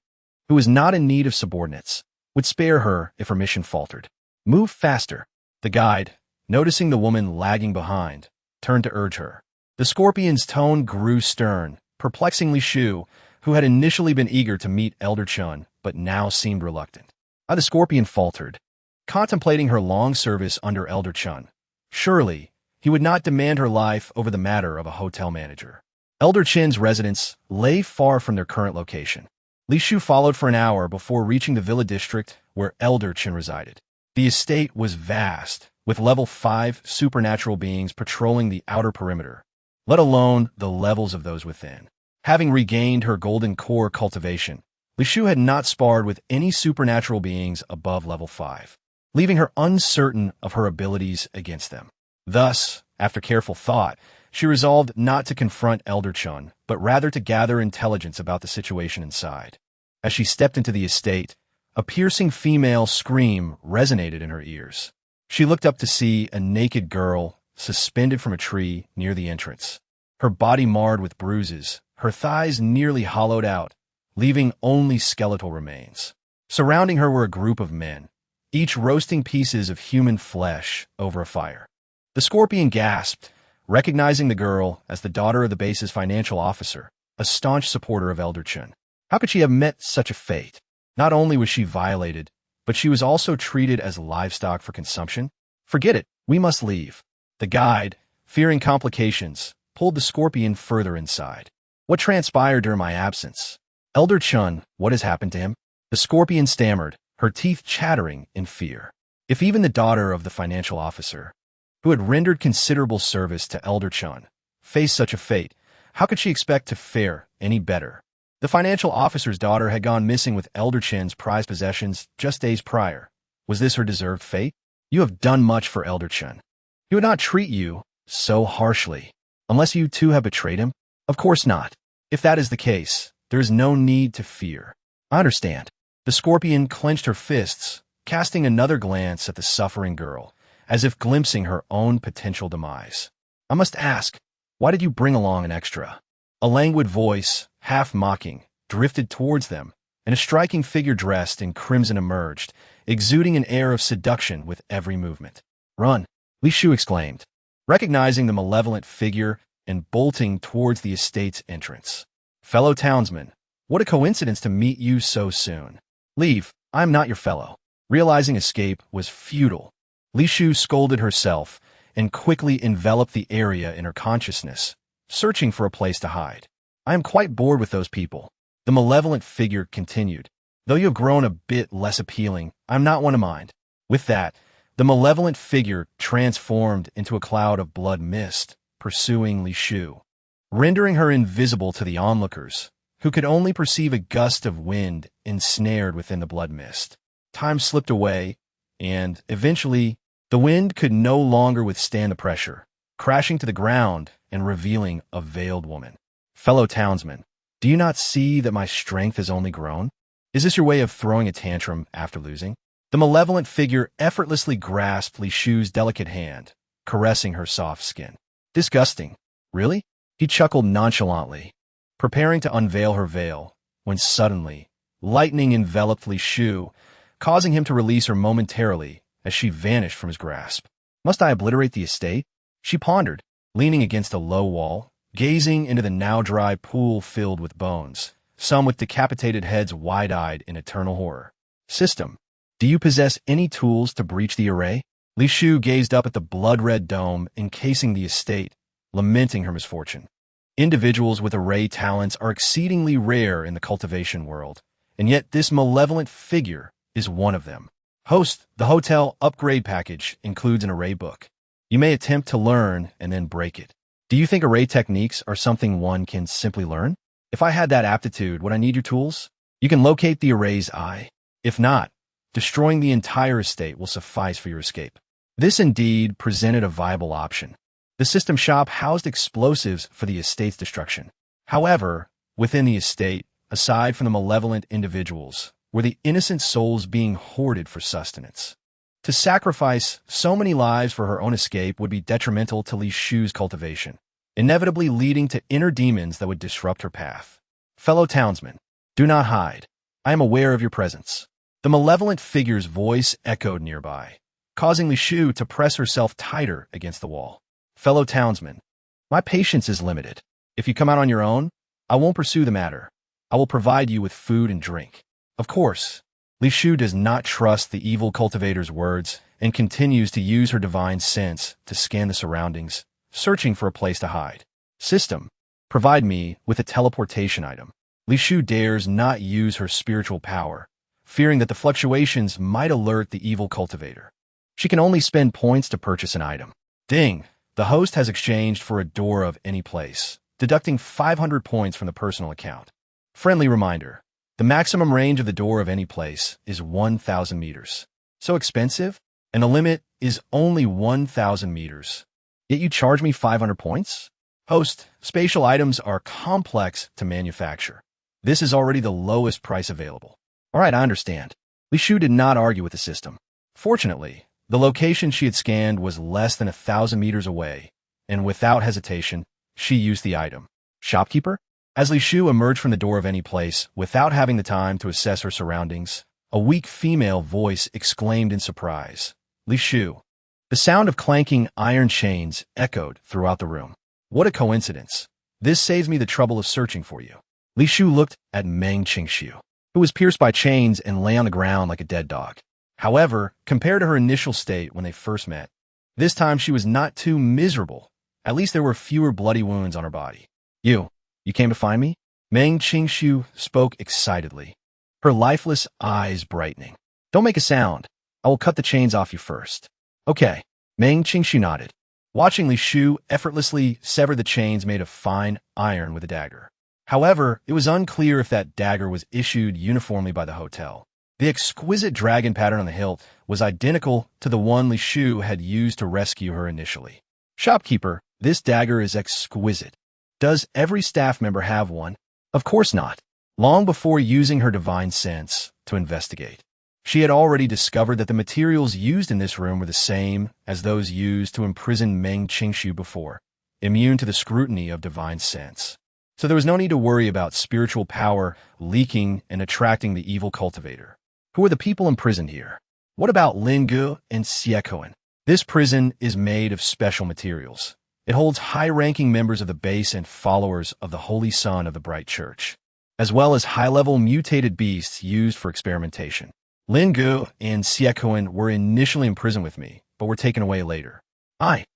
who was not in need of subordinates, would spare her if her mission faltered. Move faster. The guide, noticing the woman lagging behind, turned to urge her. The scorpion's tone grew stern, perplexing Li Shu, who had initially been eager to meet Elder Chun, but now seemed reluctant. The scorpion faltered, contemplating her long service under Elder Chun. Surely, he would not demand her life over the matter of a hotel manager. Elder Chin's residence lay far from their current location. Li Shu followed for an hour before reaching the villa district where Elder Chin resided. The estate was vast, with level 5 supernatural beings patrolling the outer perimeter, let alone the levels of those within. Having regained her golden core cultivation, Li Shu had not sparred with any supernatural beings above level 5, leaving her uncertain of her abilities against them. Thus, after careful thought, she resolved not to confront Elder Chun, but rather to gather intelligence about the situation inside. As she stepped into the estate, a piercing female scream resonated in her ears. She looked up to see a naked girl suspended from a tree near the entrance, her body marred with bruises, her thighs nearly hollowed out, leaving only skeletal remains. Surrounding her were a group of men, each roasting pieces of human flesh over a fire. The scorpion gasped, recognizing the girl as the daughter of the base's financial officer, a staunch supporter of Elder Chun. How could she have met such a fate? Not only was she violated, but she was also treated as livestock for consumption. Forget it, we must leave. The guide, fearing complications, pulled the scorpion further inside. What transpired during my absence? Elder Chun, what has happened to him? The scorpion stammered, her teeth chattering in fear. If even the daughter of the financial officer, who had rendered considerable service to Elder Chun, faced such a fate, how could she expect to fare any better? The financial officer's daughter had gone missing with Elder Chin's prized possessions just days prior. Was this her deserved fate? You have done much for Elder Chun. He would not treat you so harshly, unless you too have betrayed him? Of course not. If that is the case, there is no need to fear. I understand. The scorpion clenched her fists, casting another glance at the suffering girl, as if glimpsing her own potential demise. I must ask, why did you bring along an extra? A languid voice, half mocking, drifted towards them, and a striking figure dressed in crimson emerged, exuding an air of seduction with every movement. Run, Li Shu exclaimed, recognizing the malevolent figure and bolting towards the estate's entrance. Fellow townsman, what a coincidence to meet you so soon. Leave, I am not your fellow. Realizing escape was futile, Li Shu scolded herself and quickly enveloped the area in her consciousness, searching for a place to hide. I am quite bored with those people. The malevolent figure continued. Though you have grown a bit less appealing, I'm not one to mind. With that, the malevolent figure transformed into a cloud of blood mist, pursuing Li Shu, rendering her invisible to the onlookers, who could only perceive a gust of wind ensnared within the blood mist. Time slipped away, and, eventually, the wind could no longer withstand the pressure, crashing to the ground and revealing a veiled woman. Fellow townsmen, do you not see that my strength has only grown? Is this your way of throwing a tantrum after losing? The malevolent figure effortlessly grasped Li Shu's delicate hand, caressing her soft skin. Disgusting. Really? He chuckled nonchalantly, preparing to unveil her veil, when suddenly, lightning enveloped Li Shu, causing him to release her momentarily as she vanished from his grasp. Must I obliterate the estate? She pondered, leaning against a low wall, gazing into the now-dry pool filled with bones, some with decapitated heads wide-eyed in eternal horror. System, do you possess any tools to breach the array? Li Shu gazed up at the blood-red dome encasing the estate, lamenting her misfortune. Individuals with array talents are exceedingly rare in the cultivation world, and yet this malevolent figure is one of them. Host, the hotel upgrade package includes an array book. You may attempt to learn and then break it. Do you think array techniques are something one can simply learn? If I had that aptitude, would I need your tools? You can locate the array's eye. If not, destroying the entire estate will suffice for your escape. This indeed presented a viable option. The system shop housed explosives for the estate's destruction. However, within the estate, aside from the malevolent individuals, were the innocent souls being hoarded for sustenance. To sacrifice so many lives for her own escape would be detrimental to Li Shu's cultivation, inevitably leading to inner demons that would disrupt her path. Fellow townsmen, do not hide. I am aware of your presence. The malevolent figure's voice echoed nearby, causing Li Shu to press herself tighter against the wall. Fellow townsmen, my patience is limited. If you come out on your own, I won't pursue the matter. I will provide you with food and drink. Of course, Li Shu does not trust the evil cultivator's words and continues to use her divine sense to scan the surroundings, searching for a place to hide. System, provide me with a teleportation item. Li Shu dares not use her spiritual power, fearing that the fluctuations might alert the evil cultivator. She can only spend points to purchase an item. Ding! The host has exchanged for a door of any place, deducting 500 points from the personal account. Friendly reminder, the maximum range of the door of any place is 1,000 meters. So expensive? And the limit is only 1,000 meters. Yet you charge me 500 points? Host, spatial items are complex to manufacture. This is already the lowest price available. All right, I understand. Li Shu did not argue with the system. Fortunately, the location she had scanned was less than 1,000 meters away, and without hesitation, she used the item. Shopkeeper? As Li Shu emerged from the door of any place, without having the time to assess her surroundings, a weak female voice exclaimed in surprise. Li Shu. The sound of clanking iron chains echoed throughout the room. What a coincidence. This saves me the trouble of searching for you. Li Shu looked at Meng Qingxiu, who was pierced by chains and lay on the ground like a dead dog. However, compared to her initial state when they first met, this time she was not too miserable. At least there were fewer bloody wounds on her body. You came to find me? Meng Qingxiu spoke excitedly, her lifeless eyes brightening. Don't make a sound. I will cut the chains off you first. Okay. Meng Qingxiu nodded, watching Li Shu effortlessly sever the chains made of fine iron with a dagger. However, it was unclear if that dagger was issued uniformly by the hotel. The exquisite dragon pattern on the hilt was identical to the one Li Shu had used to rescue her initially. Shopkeeper, this dagger is exquisite. Does every staff member have one? Of course not. Long before using her divine sense to investigate, she had already discovered that the materials used in this room were the same as those used to imprison Meng Qingxiu before, immune to the scrutiny of divine sense. So there was no need to worry about spiritual power leaking and attracting the evil cultivator. Who are the people imprisoned here? What about Lingu and Xiekoen? This prison is made of special materials. It holds high-ranking members of the base and followers of the Holy Son of the Bright Church, as well as high-level mutated beasts used for experimentation. Lingu and Xiekoen were initially imprisoned with me, but were taken away later. I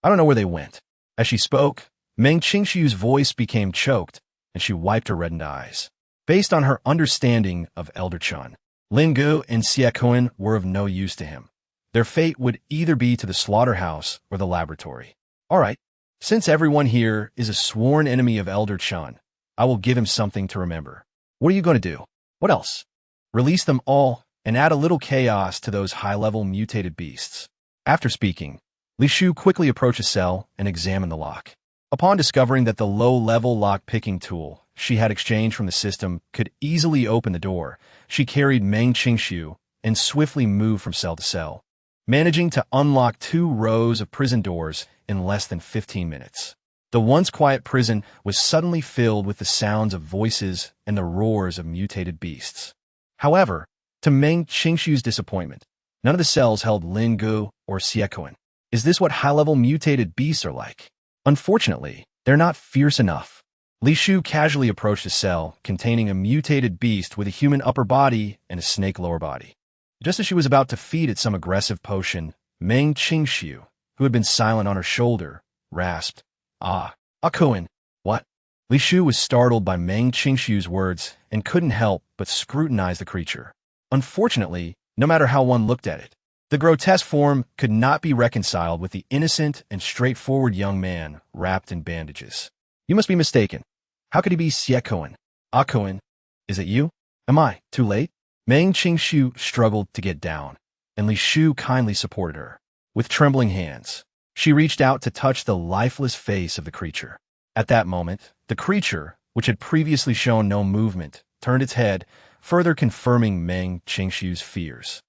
don't know where they went. As she spoke, Meng Qingxiu's voice became choked, and she wiped her reddened eyes. Based on her understanding of Elder Chun, Lingu and Xiekoen were of no use to him. Their fate would either be to the slaughterhouse or the laboratory. All right, since everyone here is a sworn enemy of Elder Chun, I will give him something to remember. What are you going to do? What else? Release them all and add a little chaos to those high-level mutated beasts. After speaking, Li Shu quickly approached a cell and examined the lock. Upon discovering that the low-level lock-picking tool she had exchanged from the system could easily open the door, she carried Meng Qingxiu and swiftly moved from cell to cell, managing to unlock 2 rows of prison doors in less than 15 minutes. The once quiet prison was suddenly filled with the sounds of voices and the roars of mutated beasts. However, to Meng Qingxiu's disappointment, none of the cells held Lingu or Xiekoen. Is this what high-level mutated beasts are like? Unfortunately, they're not fierce enough. Li Shu casually approached a cell containing a mutated beast with a human upper body and a snake lower body. Just as she was about to feed it some aggressive potion, Meng Qingxiu, who had been silent on her shoulder, rasped, Akuin, what? Li Shu was startled by Meng Qingxiu's words and couldn't help but scrutinize the creature. Unfortunately, no matter how one looked at it, the grotesque form could not be reconciled with the innocent and straightforward young man wrapped in bandages. You must be mistaken. How could he be Xiekoen? Akuin, is it you? Am I too late? Meng Qingxiu struggled to get down, and Li Shu kindly supported her. With trembling hands, she reached out to touch the lifeless face of the creature. At that moment, the creature, which had previously shown no movement, turned its head, further confirming Meng Qingxiu's fears.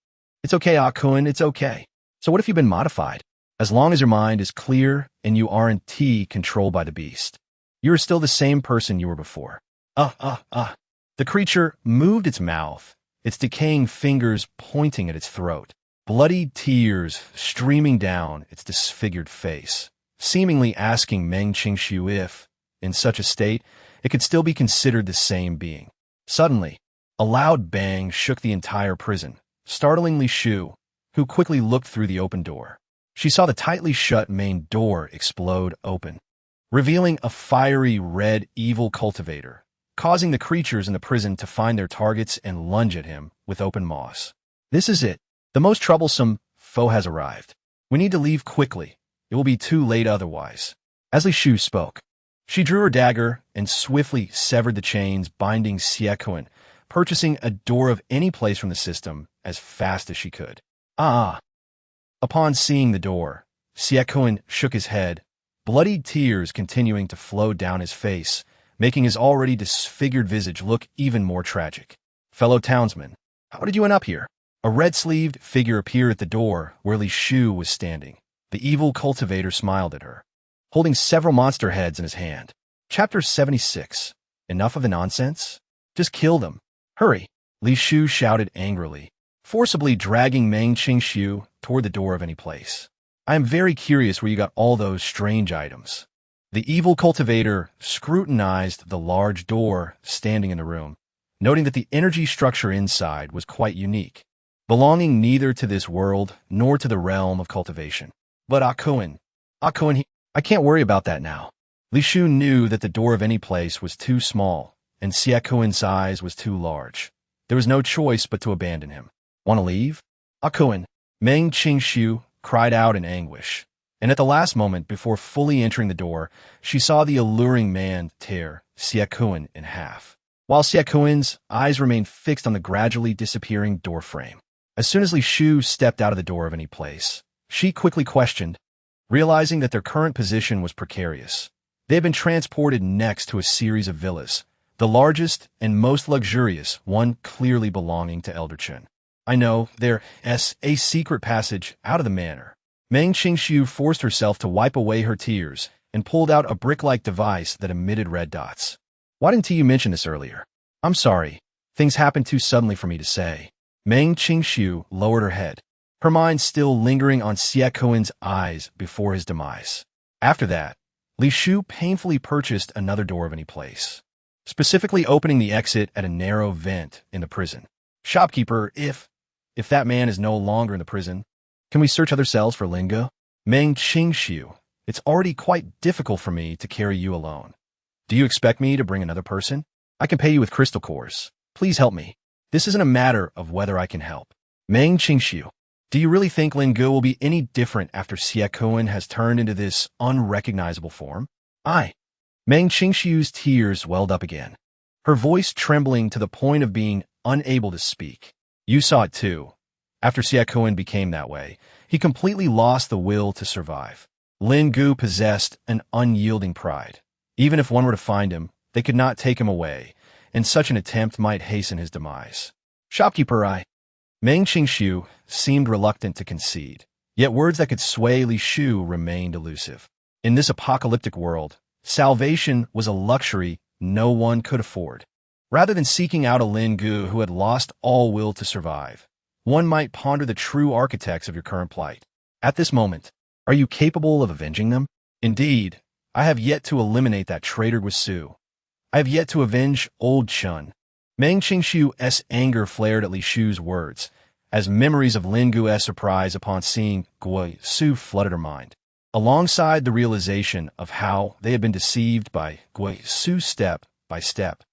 It's okay, Akuin, it's okay. So what if you've been modified? As long as your mind is clear and you aren't controlled by the beast, you are still the same person you were before. The creature moved its mouth, its decaying fingers pointing at its throat, bloody tears streaming down its disfigured face, seemingly asking Meng Qingxiu if, in such a state, it could still be considered the same being. Suddenly, A loud bang shook the entire prison, startling Li Shu, who quickly looked through the open door. She saw the tightly shut main door explode open, revealing a fiery red evil cultivator, causing the creatures in the prison to find their targets and lunge at him with open maws. This is it. The most troublesome foe has arrived. We need to leave quickly. It will be too late otherwise. As Li Shu spoke, she drew her dagger and swiftly severed the chains binding Xiaoquan, purchasing a door of any place from the system as fast as she could. Ah! Upon seeing the door, Xiaoquan shook his head, bloodied tears continuing to flow down his face, making his already disfigured visage look even more tragic. Fellow townsman, how did you end up here? A red-sleeved figure appeared at the door where Li Shu was standing. The evil cultivator smiled at her, holding several monster heads in his hand. Chapter 76. Enough of the nonsense? Just kill them. Hurry! Li Shu shouted angrily, forcibly dragging Meng Qingxiu toward the door of any place. I am very curious where you got all those strange items. The evil cultivator scrutinized the large door standing in the room, noting that the energy structure inside was quite unique, belonging neither to this world nor to the realm of cultivation. But I can't worry about that now. Li Shu knew that the door of any place was too small, and Xiaoquan's size was too large. There was no choice but to abandon him. Want to leave? Meng Qingxiu cried out in anguish, and at the last moment before fully entering the door, she saw the alluring man tear Xiaoquan in half, while Xiaoquan's eyes remained fixed on the gradually disappearing door frame. As soon as Li Shu stepped out of the door of any place, she quickly questioned, realizing that their current position was precarious. They had been transported next to a series of villas, the largest and most luxurious, one clearly belonging to Elder Chen. I know, there's a secret passage out of the manor. Meng Qingxiu forced herself to wipe away her tears and pulled out a brick-like device that emitted red dots. Why didn't you mention this earlier? I'm sorry. Things happened too suddenly for me to say. Meng Qingxiu lowered her head, her mind still lingering on Xiaoquan's eyes before his demise. After that, Li Shu painfully purchased another door of any place, specifically opening the exit at a narrow vent in the prison. Shopkeeper, if that man is no longer in the prison, can we search other cells for Lingo? Meng Qingxiu, it's already quite difficult for me to carry you alone. Do you expect me to bring another person? I can pay you with crystal cores. Please help me. This isn't a matter of whether I can help. Meng Qingxiu, do you really think Lingo will be any different after Xiaoquan has turned into this unrecognizable form? Meng Qingxiu's tears welled up again, her voice trembling to the point of being unable to speak. You saw it too. After Xiaoquan became that way, he completely lost the will to survive. Lin Gu possessed an unyielding pride. Even if one were to find him, they could not take him away, and such an attempt might hasten his demise. Shopkeeper, Meng Qingxiu seemed reluctant to concede, yet words that could sway Li Shu remained elusive. In this apocalyptic world, salvation was a luxury no one could afford. Rather than seeking out a Lin Gu who had lost all will to survive, one might ponder the true architects of your current plight. At this moment, are you capable of avenging them? Indeed, I have yet to eliminate that traitor Guisu. I have yet to avenge old Chun. Meng Qingxiu's anger flared at Li Shu's words, as memories of Lin Gu's surprise upon seeing Guisu flooded her mind, alongside the realization of how they had been deceived by Guisu step by step.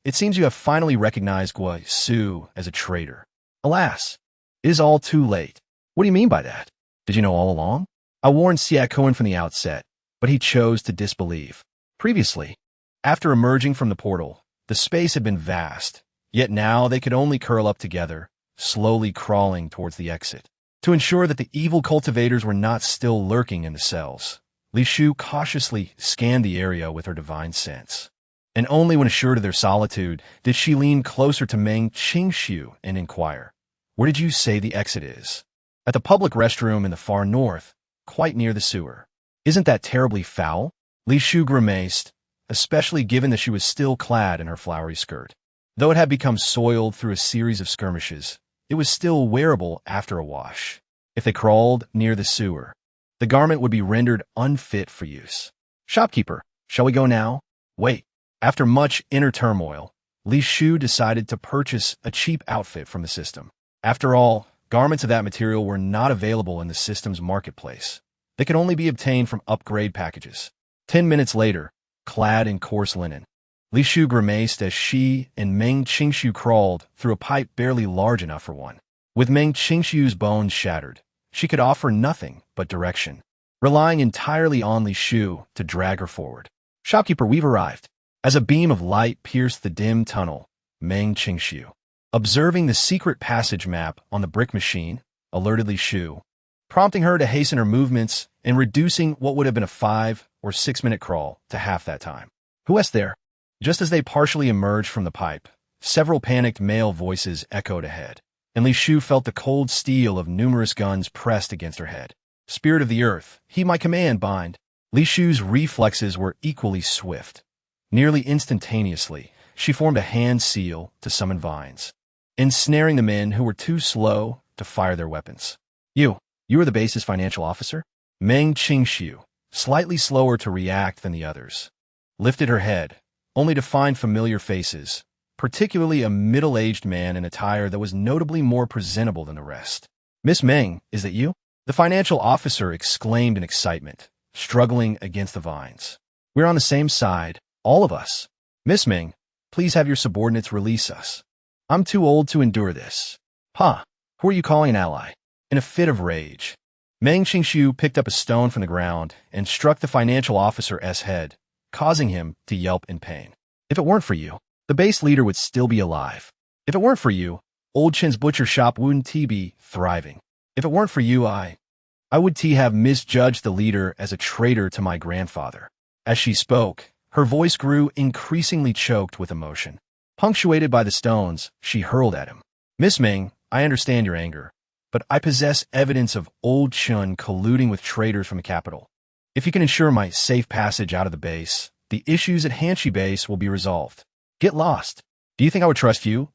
It seems you have finally recognized Guisu as a traitor. Alas, it is all too late. What do you mean by that? Did you know all along? I warned Xiaoquan from the outset, but he chose to disbelieve. Previously, after emerging from the portal, the space had been vast, yet now they could only curl up together, slowly crawling towards the exit. To ensure that the evil cultivators were not still lurking in the cells, Li Shu cautiously scanned the area with her divine sense. And only when assured of their solitude did she lean closer to Meng Qingxiu and inquire, "Where did you say the exit is?" "At the public restroom in the far north, quite near the sewer." "Isn't that terribly foul?" Li Shu grimaced, especially given that she was still clad in her flowery skirt. Though it had become soiled through a series of skirmishes, it was still wearable after a wash. If they crawled near the sewer, the garment would be rendered unfit for use. "Shopkeeper, shall we go now?" "Wait." After much inner turmoil, Li Shu decided to purchase a cheap outfit from the system. After all, garments of that material were not available in the system's marketplace. They could only be obtained from upgrade packages. 10 minutes later, clad in coarse linen, Li Shu grimaced as she and Meng Qingshu crawled through a pipe barely large enough for one. With Meng Qingshu's bones shattered, she could offer nothing but direction, relying entirely on Li Shu to drag her forward. "Shopkeeper, we've arrived." As a beam of light pierced the dim tunnel, Meng Qingshu, observing the secret passage map on the brick machine, alerted Li Shu, prompting her to hasten her movements and reducing what would have been a 5 or 6 minute crawl to half that time. "Who is there?" Just as they partially emerged from the pipe, several panicked male voices echoed ahead, and Li Shu felt the cold steel of numerous guns pressed against her head. "Spirit of the earth, heed my command, bind." Li Shu's reflexes were equally swift. Nearly instantaneously, she formed a hand seal to summon vines, ensnaring the men who were too slow to fire their weapons. You are the base's financial officer?" Meng Qingshu, slightly slower to react than the others, lifted her head, only to find familiar faces, particularly a middle-aged man in attire that was notably more presentable than the rest. "Miss Meng, is that you?" The financial officer exclaimed in excitement, struggling against the vines. "We're on the same side, all of us. Miss Meng, please have your subordinates release us. I'm too old to endure this." "Huh, who are you calling an ally?" In a fit of rage, Meng Qingshu picked up a stone from the ground and struck the financial officer's head, causing him to yelp in pain. "If it weren't for you, the base leader would still be alive. If it weren't for you, Old Chen's butcher shop wouldn't be thriving. If it weren't for you, I would have misjudged the leader as a traitor to my grandfather." As she spoke, her voice grew increasingly choked with emotion. Punctuated by the stones she hurled at him. "Miss Meng, I understand your anger, but I possess evidence of Old Chen colluding with traitors from the capital. If you can ensure my safe passage out of the base, the issues at Hanshi base will be resolved. Get lost. Do you think I would trust you,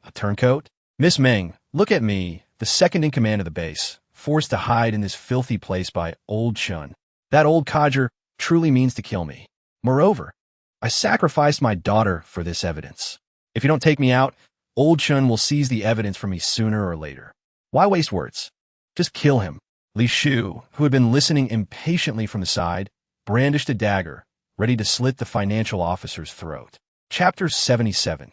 a turncoat?" "Miss Meng, look at me, the second in command of the base, forced to hide in this filthy place by Old Chen. That old codger truly means to kill me. Moreover, I sacrificed my daughter for this evidence. If you don't take me out, Old Chen will seize the evidence from me sooner or later. Why waste words? Just kill him." Li Shu, who had been listening impatiently from the side, brandished a dagger, ready to slit the financial officer's throat. Chapter 77.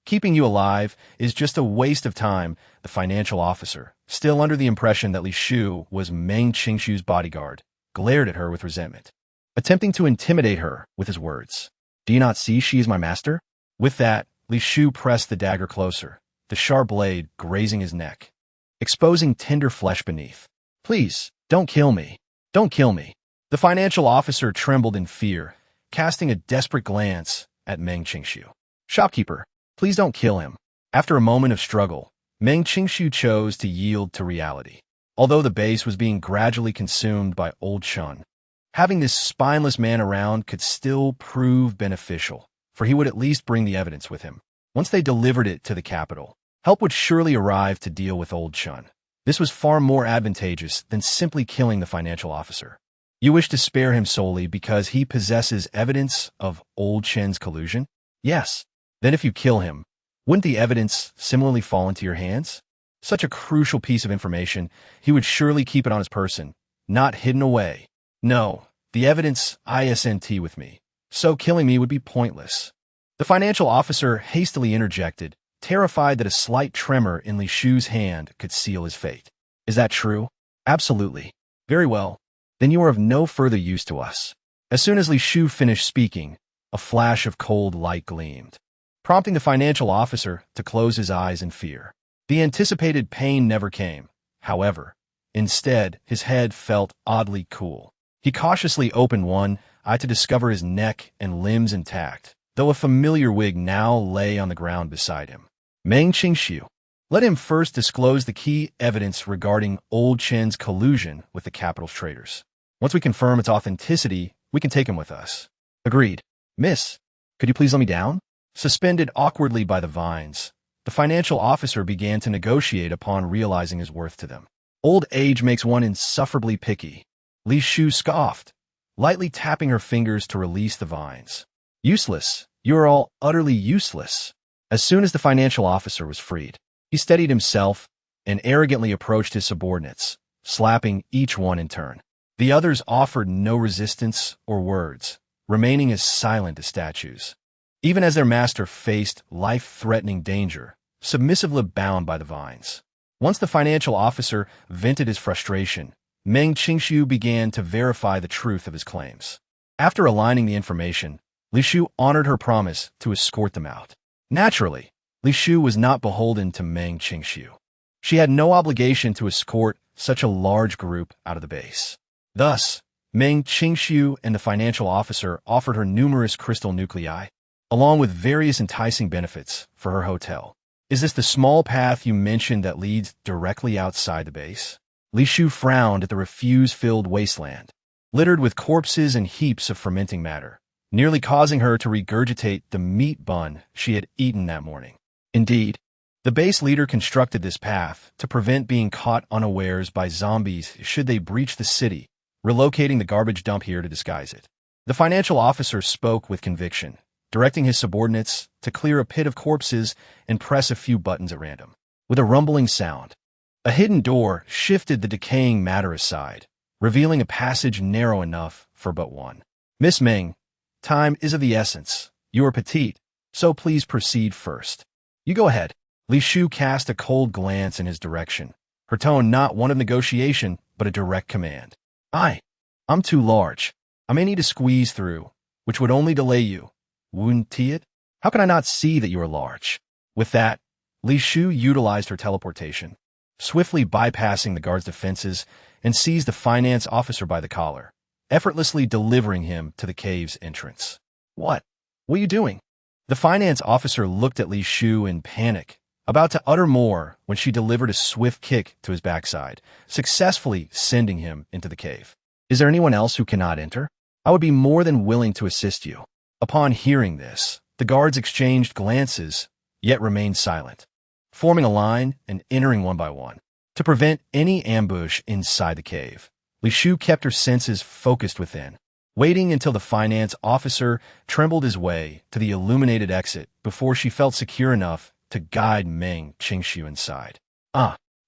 Keeping you alive is just a waste of time. The financial officer, still under the impression that Li Shu was Meng Qingshu's bodyguard, glared at her with resentment, attempting to intimidate her with his words. "Do you not see she is my master?" With that, Li Shu pressed the dagger closer, the sharp blade grazing his neck, exposing tender flesh beneath. "Please, don't kill me. Don't kill me." The financial officer trembled in fear, casting a desperate glance at Meng Qingshu. "Shopkeeper, please don't kill him." After a moment of struggle, Meng Qingshu chose to yield to reality. Although the base was being gradually consumed by Old Chen, having this spineless man around could still prove beneficial, for he would at least bring the evidence with him. Once they delivered it to the capital, help would surely arrive to deal with Old Chen. This was far more advantageous than simply killing the financial officer. "You wish to spare him solely because he possesses evidence of Old Chen's collusion?" "Yes." "Then if you kill him, wouldn't the evidence similarly fall into your hands? Such a crucial piece of information, he would surely keep it on his person, not hidden away." "No, the evidence isn't with me, so killing me would be pointless." The financial officer hastily interjected, terrified that a slight tremor in Li Shu's hand could seal his fate. "Is that true?" "Absolutely." "Very well. Then you are of no further use to us." As soon as Li Shu finished speaking, a flash of cold light gleamed, prompting the financial officer to close his eyes in fear. The anticipated pain never came, however. Instead, his head felt oddly cool. He cautiously opened one eye to discover his neck and limbs intact, though a familiar wig now lay on the ground beside him. Meng Qingshu. Let him first disclose the key evidence regarding Old Chen's collusion with the capital's traitors. Once we confirm its authenticity, we can take him with us. Agreed. "Miss, could you please let me down?" Suspended awkwardly by the vines, the financial officer began to negotiate upon realizing his worth to them. "Old age makes one insufferably picky." Li Shu scoffed, lightly tapping her fingers to release the vines. "Useless. You are all utterly useless." As soon as the financial officer was freed, he steadied himself and arrogantly approached his subordinates, slapping each one in turn. The others offered no resistance or words, remaining as silent as statues. Even as their master faced life-threatening danger, submissively bound by the vines. Once the financial officer vented his frustration, Meng Qingxiu began to verify the truth of his claims. After aligning the information, Li Shu honored her promise to escort them out. Naturally, Li Shu was not beholden to Meng Qingxiu. She had no obligation to escort such a large group out of the base. Thus, Meng Qingxiu and the financial officer offered her numerous crystal nuclei, along with various enticing benefits for her hotel. Is this the small path you mentioned that leads directly outside the base? Li Shu frowned at the refuse-filled wasteland, littered with corpses and heaps of fermenting matter, nearly causing her to regurgitate the meat bun she had eaten that morning. Indeed, the base leader constructed this path to prevent being caught unawares by zombies should they breach the city, relocating the garbage dump here to disguise it. The financial officer spoke with conviction, directing his subordinates to clear a pit of corpses and press a few buttons at random. With a rumbling sound, a hidden door shifted the decaying matter aside, revealing a passage narrow enough for but one. Miss Ming, time is of the essence. You are petite, so please proceed first. You go ahead. Li Shu cast a cold glance in his direction, her tone not one of negotiation, but a direct command. I'm too large. I may need to squeeze through, which would only delay you. Wouldn't it? How can I not see that you are large? With that, Li Shu utilized her teleportation, swiftly bypassing the guard's defenses and seized the finance officer by the collar, effortlessly delivering him to the cave's entrance. What are you doing? The finance officer looked at Li Shu in panic, about to utter more when she delivered a swift kick to his backside, successfully sending him into the cave. Is there anyone else who cannot enter? I would be more than willing to assist you. Upon hearing this, the guards exchanged glances, yet remained silent, forming a line and entering one by one. To prevent any ambush inside the cave, Li Shu kept her senses focused within, waiting until the finance officer trembled his way to the illuminated exit before she felt secure enough to guide Meng Qingxiu inside.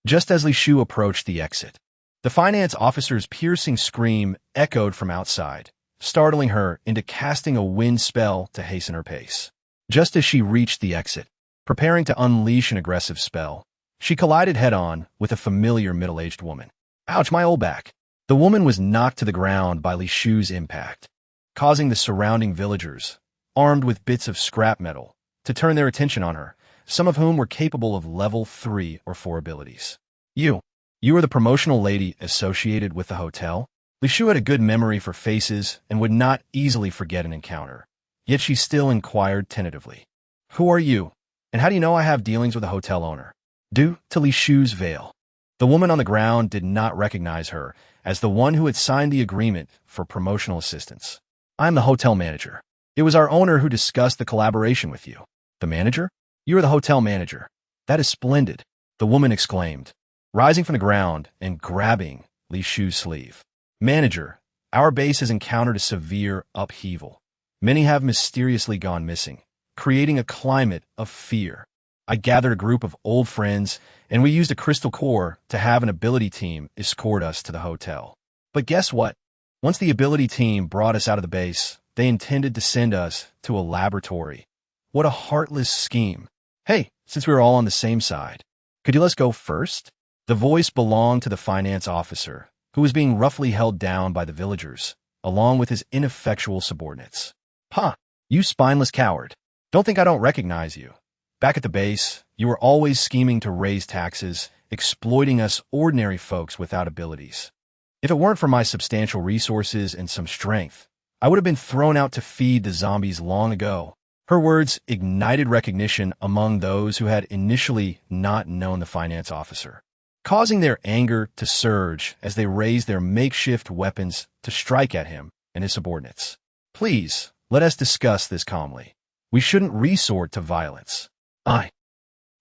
Just as Li Shu approached the exit, the finance officer's piercing scream echoed from outside, startling her into casting a wind spell to hasten her pace. Just as she reached the exit, preparing to unleash an aggressive spell, she collided head-on with a familiar middle-aged woman. Ouch, my old back. The woman was knocked to the ground by Li Shu's impact, causing the surrounding villagers, armed with bits of scrap metal, to turn their attention on her, some of whom were capable of level 3 or 4 abilities. You are the promotional lady associated with the hotel? Li Shu had a good memory for faces and would not easily forget an encounter, yet she still inquired tentatively. Who are you, and how do you know I have dealings with a hotel owner? Due to Li Shu's veil, the woman on the ground did not recognize her as the one who had signed the agreement for promotional assistance. I'm the hotel manager. It was our owner who discussed the collaboration with you. The manager? You are the hotel manager. That is splendid, the woman exclaimed, rising from the ground and grabbing Li Shu's sleeve. Manager, our base has encountered a severe upheaval. Many have mysteriously gone missing, creating a climate of fear. I gathered a group of old friends, and we used a crystal core to have an ability team escort us to the hotel. But guess what? Once the ability team brought us out of the base, they intended to send us to a laboratory. What a heartless scheme. Hey, since we were all on the same side, could you let us go first? The voice belonged to the finance officer, who was being roughly held down by the villagers, along with his ineffectual subordinates. You spineless coward. Don't think I don't recognize you. Back at the base, you were always scheming to raise taxes, exploiting us ordinary folks without abilities. If it weren't for my substantial resources and some strength, I would have been thrown out to feed the zombies long ago. Her words ignited recognition among those who had initially not known the finance officer, causing their anger to surge as they raised their makeshift weapons to strike at him and his subordinates. Please, let us discuss this calmly. We shouldn't resort to violence. I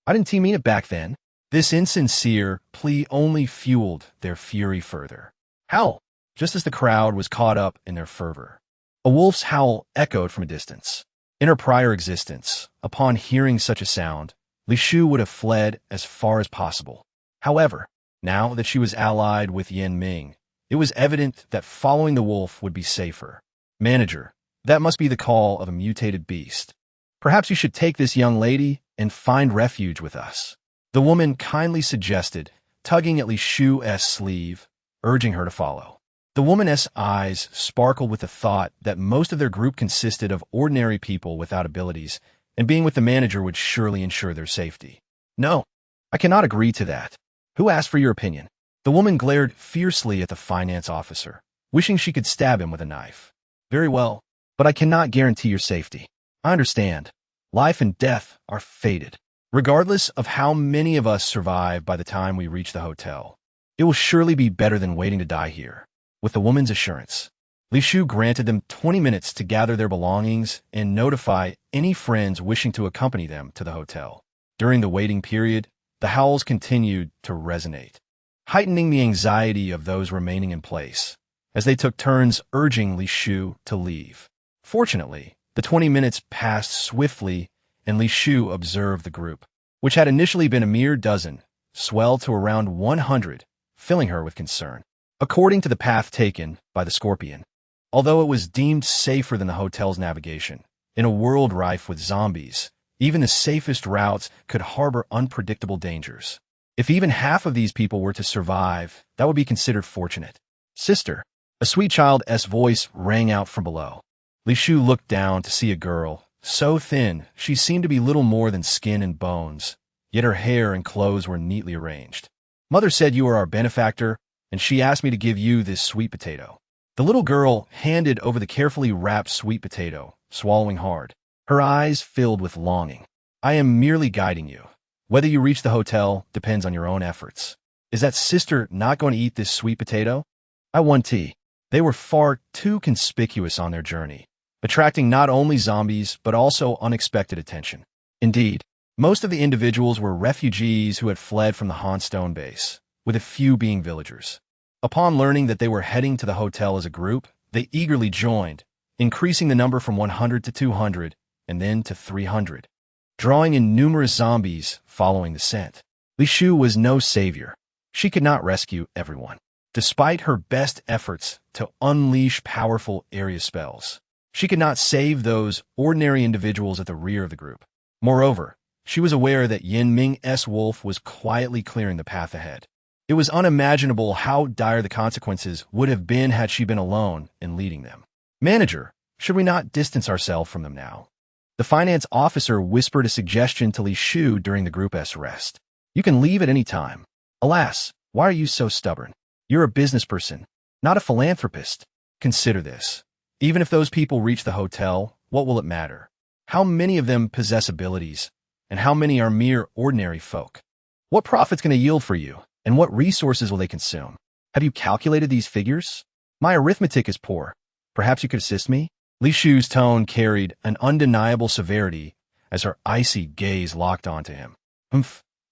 didn't mean it back then. This insincere plea only fueled their fury further. Howl! Just as the crowd was caught up in their fervor, a wolf's howl echoed from a distance. In her prior existence, upon hearing such a sound, Li Shu would have fled as far as possible. However, now that she was allied with Yin Ming, it was evident that following the wolf would be safer. Manager, that must be the call of a mutated beast. Perhaps you should take this young lady and find refuge with us. The woman kindly suggested, tugging at Li Shu's sleeve, urging her to follow. The woman's eyes sparkled with the thought that most of their group consisted of ordinary people without abilities, and being with the manager would surely ensure their safety. No, I cannot agree to that. Who asked for your opinion? The woman glared fiercely at the finance officer, wishing she could stab him with a knife. Very well, but I cannot guarantee your safety. I understand. Life and death are fated. Regardless of how many of us survive by the time we reach the hotel, it will surely be better than waiting to die here. With the woman's assurance, Li Shu granted them 20 minutes to gather their belongings and notify any friends wishing to accompany them to the hotel. During the waiting period, the howls continued to resonate, heightening the anxiety of those remaining in place, as they took turns urging Li Shu to leave. Fortunately, the 20 minutes passed swiftly, and Li Shu observed the group, which had initially been a mere dozen, swell to around 100, filling her with concern. According to the path taken by the Scorpion, although it was deemed safer than the hotel's navigation, in a world rife with zombies, even the safest routes could harbor unpredictable dangers. If even half of these people were to survive, that would be considered fortunate. Sister, a sweet child's voice rang out from below. Li Shu looked down to see a girl, so thin she seemed to be little more than skin and bones, yet her hair and clothes were neatly arranged. Mother said you are our benefactor, and she asked me to give you this sweet potato. The little girl handed over the carefully wrapped sweet potato, swallowing hard. Her eyes filled with longing. I am merely guiding you. Whether you reach the hotel depends on your own efforts. Is that sister not going to eat this sweet potato? I want tea. They were far too conspicuous on their journey, attracting not only zombies but also unexpected attention. Indeed, most of the individuals were refugees who had fled from the Hanstone base, with a few being villagers. Upon learning that they were heading to the hotel as a group, they eagerly joined, increasing the number from 100 to 200, and then to 300, drawing in numerous zombies following the scent. Li Shu was no savior. She could not rescue everyone. Despite her best efforts to unleash powerful area spells, she could not save those ordinary individuals at the rear of the group. Moreover, she was aware that Yin Ming's wolf was quietly clearing the path ahead. It was unimaginable how dire the consequences would have been had she been alone and leading them. Manager, should we not distance ourselves from them now? The finance officer whispered a suggestion to Li Shu during the group's rest. You can leave at any time. Alas, why are you so stubborn? You're a business person, not a philanthropist. Consider this. Even if those people reach the hotel, what will it matter? How many of them possess abilities, and how many are mere ordinary folk? What profit's going to yield for you, and what resources will they consume? Have you calculated these figures? My arithmetic is poor. Perhaps you could assist me? Li Shu's tone carried an undeniable severity as her icy gaze locked onto him.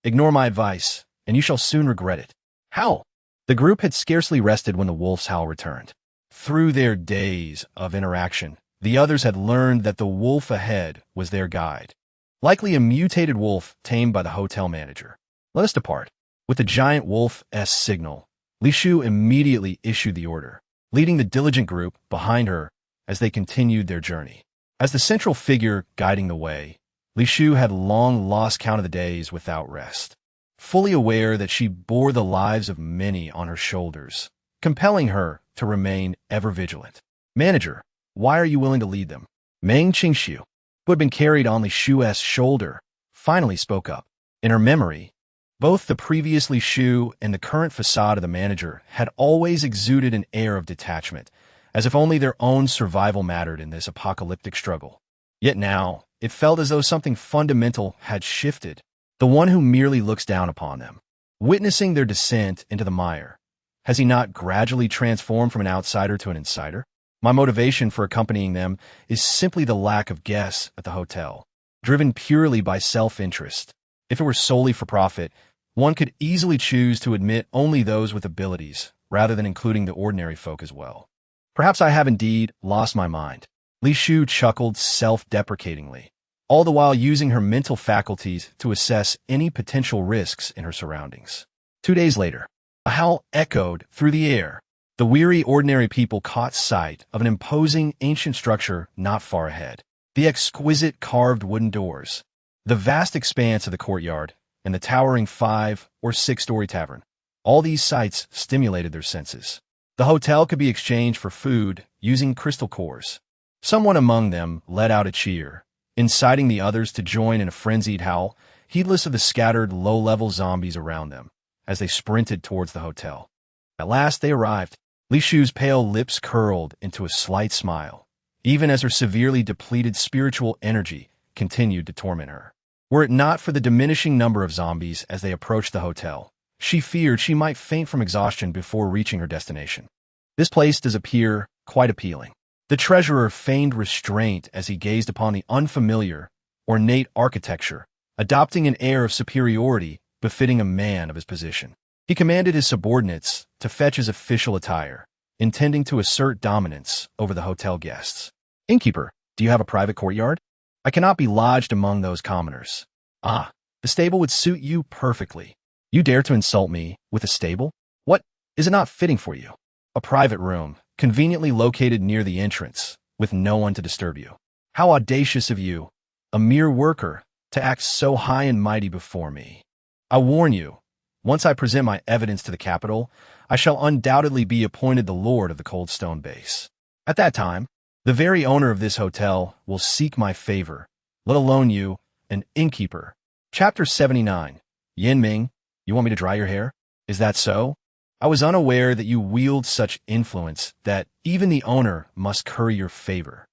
Ignore my advice, and you shall soon regret it. How? The group had scarcely rested when the wolf's howl returned. Through their days of interaction, the others had learned that the wolf ahead was their guide. Likely a mutated wolf tamed by the hotel manager. Let us depart. With the giant wolf's signal, Li Shu immediately issued the order, leading the diligent group behind her as they continued their journey. As the central figure guiding the way, Li Shu had long lost count of the days without rest, fully aware that she bore the lives of many on her shoulders, compelling her to remain ever vigilant. Manager, why are you willing to lead them? Meng Qingxiu, who had been carried on Li Shu's shoulder, finally spoke up. In her memory, both the previous Li Shu and the current facade of the manager had always exuded an air of detachment, as if only their own survival mattered in this apocalyptic struggle. Yet now, it felt as though something fundamental had shifted. The one who merely looks down upon them, witnessing their descent into the mire, has he not gradually transformed from an outsider to an insider? My motivation for accompanying them is simply the lack of guests at the hotel, driven purely by self-interest. If it were solely for profit, one could easily choose to admit only those with abilities, rather than including the ordinary folk as well. Perhaps I have indeed lost my mind. Li Shu chuckled self-deprecatingly, all the while using her mental faculties to assess any potential risks in her surroundings. 2 days later, a howl echoed through the air. The weary ordinary people caught sight of an imposing ancient structure not far ahead. The exquisite carved wooden doors, the vast expanse of the courtyard, and the towering 5- or 6-story tavern. All these sights stimulated their senses. The hotel could be exchanged for food using crystal cores. Someone among them let out a cheer, inciting the others to join in a frenzied howl, heedless of the scattered low-level zombies around them, as they sprinted towards the hotel. At last they arrived. Li Shu's pale lips curled into a slight smile, even as her severely depleted spiritual energy continued to torment her. Were it not for the diminishing number of zombies as they approached the hotel, she feared she might faint from exhaustion before reaching her destination. This place does appear quite appealing. The treasurer feigned restraint as he gazed upon the unfamiliar, ornate architecture, adopting an air of superiority befitting a man of his position. He commanded his subordinates to fetch his official attire, intending to assert dominance over the hotel guests. "Innkeeper, do you have a private courtyard? I cannot be lodged among those commoners." "Ah, the stable would suit you perfectly. You dare to insult me with a stable? What, is it not fitting for you? A private room, conveniently located near the entrance, with no one to disturb you. How audacious of you, a mere worker, to act so high and mighty before me. I warn you, once I present my evidence to the capital, I shall undoubtedly be appointed the lord of the Cold Stone Base. At that time, the very owner of this hotel will seek my favor, let alone you, an innkeeper." Chapter 79. Yin Ming, you want me to dry your hair? Is that so? I was unaware that you wield such influence that even the owner must curry your favor.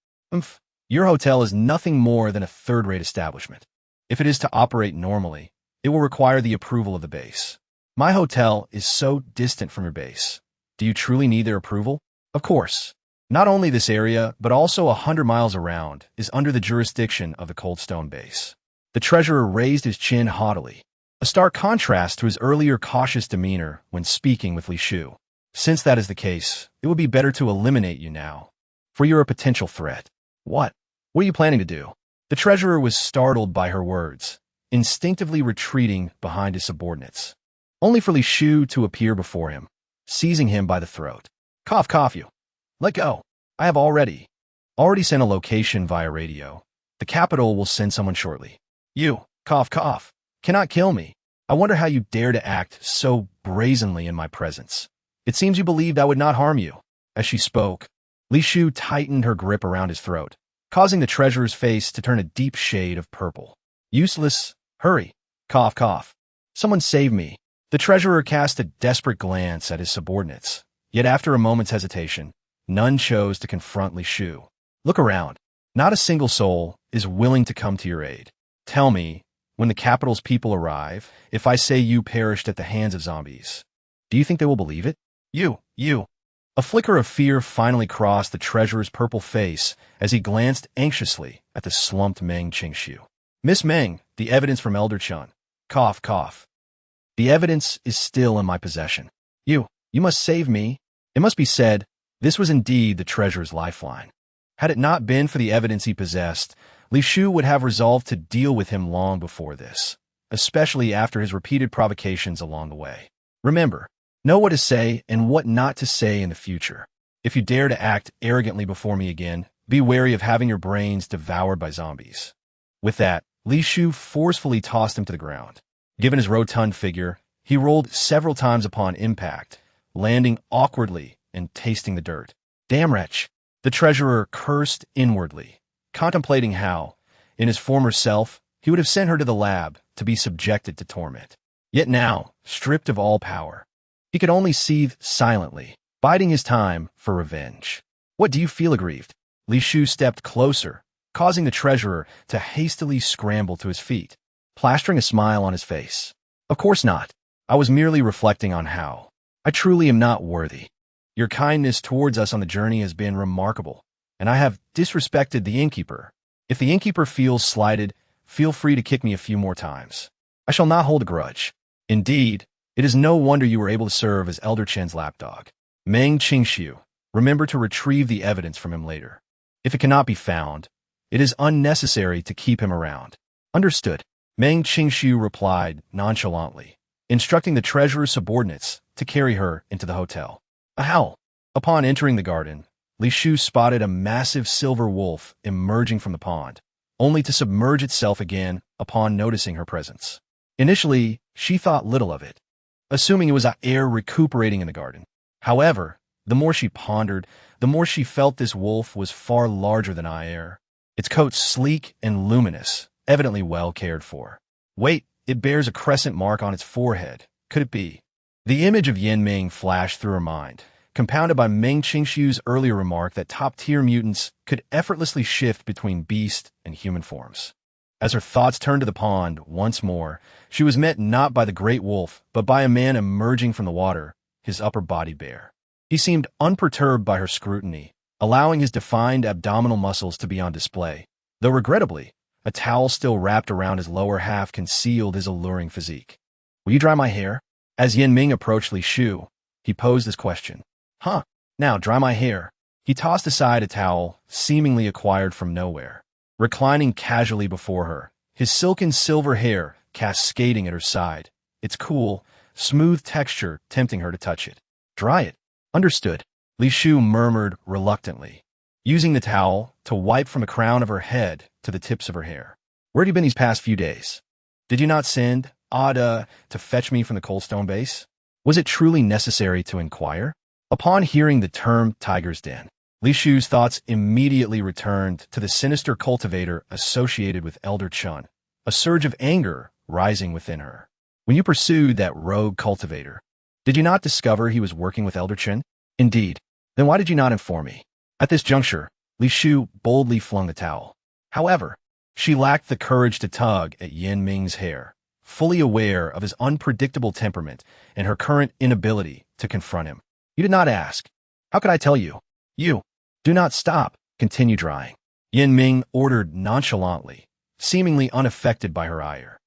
Your hotel is nothing more than a third-rate establishment. If it is to operate normally, it will require the approval of the base. My hotel is so distant from your base. Do you truly need their approval? Of course. Not only this area, but also 100 miles around, is under the jurisdiction of the Cold Stone Base. The treasurer raised his chin haughtily, a stark contrast to his earlier cautious demeanor when speaking with Li Shu. Since that is the case, it would be better to eliminate you now, for you're a potential threat. What? What are you planning to do? The treasurer was startled by her words, instinctively retreating behind his subordinates, only for Li Shu to appear before him, seizing him by the throat. "Cough, cough, you. Let go. I have already sent a location via radio. The capital will send someone shortly. You, cough, cough, cannot kill me. I wonder how you dare to act so brazenly in my presence. It seems you believed I would not harm you." As she spoke, Li Shu tightened her grip around his throat, causing the treasurer's face to turn a deep shade of purple. "Useless. Hurry. Cough, cough. Someone save me." The treasurer cast a desperate glance at his subordinates, yet after a moment's hesitation, none chose to confront Li Shu. "Look around. Not a single soul is willing to come to your aid. Tell me, when the capital's people arrive, if I say you perished at the hands of zombies, do you think they will believe it? You. A flicker of fear finally crossed the treasurer's purple face as he glanced anxiously at the slumped Meng Qingshu. "Miss Meng, the evidence from Elder Chun." Cough, cough. "The evidence is still in my possession. You must save me." It must be said, this was indeed the treasurer's lifeline. Had it not been for the evidence he possessed, Li Shu would have resolved to deal with him long before this, especially after his repeated provocations along the way. Remember, know what to say and what not to say in the future. If you dare to act arrogantly before me again, be wary of having your brains devoured by zombies. With that, Li Shu forcefully tossed him to the ground. Given his rotund figure, he rolled several times upon impact, landing awkwardly and tasting the dirt. "Damn wretch!" The treasurer cursed inwardly, contemplating how, in his former self, he would have sent her to the lab to be subjected to torment. Yet now, stripped of all power, he could only seethe silently, biding his time for revenge. "What, do you feel aggrieved?" Li Shu stepped closer, causing the treasurer to hastily scramble to his feet, plastering a smile on his face. "Of course not. I was merely reflecting on how I truly am not worthy. Your kindness towards us on the journey has been remarkable, and I have disrespected the innkeeper. If the innkeeper feels slighted, feel free to kick me a few more times. I shall not hold a grudge. Indeed, it is no wonder you were able to serve as Elder Chen's lapdog. Meng Qingshu, remember to retrieve the evidence from him later. If it cannot be found, it is unnecessary to keep him around. Understood. Meng Qingshu replied nonchalantly, instructing the treasurer's subordinates to carry her into the hotel. A howl. Upon entering the garden, Li Shu spotted a massive silver wolf emerging from the pond, only to submerge itself again upon noticing her presence. Initially, she thought little of it, assuming it was air recuperating in the garden. However, the more she pondered, the more she felt this wolf was far larger than air. Its coat sleek and luminous, evidently well cared for. Wait, it bears a crescent mark on its forehead. Could it be? The image of Yin Ming flashed through her mind, compounded by Meng Qingshu's earlier remark that top-tier mutants could effortlessly shift between beast and human forms. As her thoughts turned to the pond once more, she was met not by the great wolf, but by a man emerging from the water, his upper body bare. He seemed unperturbed by her scrutiny, allowing his defined abdominal muscles to be on display, though regrettably, a towel still wrapped around his lower half concealed his alluring physique. "Will you dry my hair?" As Yin Ming approached Li Shu, he posed this question. "Huh, now dry my hair." He tossed aside a towel, seemingly acquired from nowhere. Reclining casually before her, his silken silver hair cascading at her side, its cool, smooth texture tempting her to touch it. "Dry it." Understood, Li Shu murmured reluctantly, using the towel to wipe from the crown of her head to the tips of her hair. "Where have you been these past few days? Did you not send Ada to fetch me from the Coldstone base? Was it truly necessary to inquire?" Upon hearing the term Tiger's Den, Li Shu's thoughts immediately returned to the sinister cultivator associated with Elder Chun, a surge of anger rising within her. "When you pursued that rogue cultivator, did you not discover he was working with Elder Chun?" "Indeed. Then why did you not inform me?" At this juncture, Li Shu boldly flung the towel. However, she lacked the courage to tug at Yin Ming's hair, fully aware of his unpredictable temperament and her current inability to confront him. "You did not ask. How could I tell you?" "You. Do not stop. Continue drying," Yin Ming ordered nonchalantly, seemingly unaffected by her ire.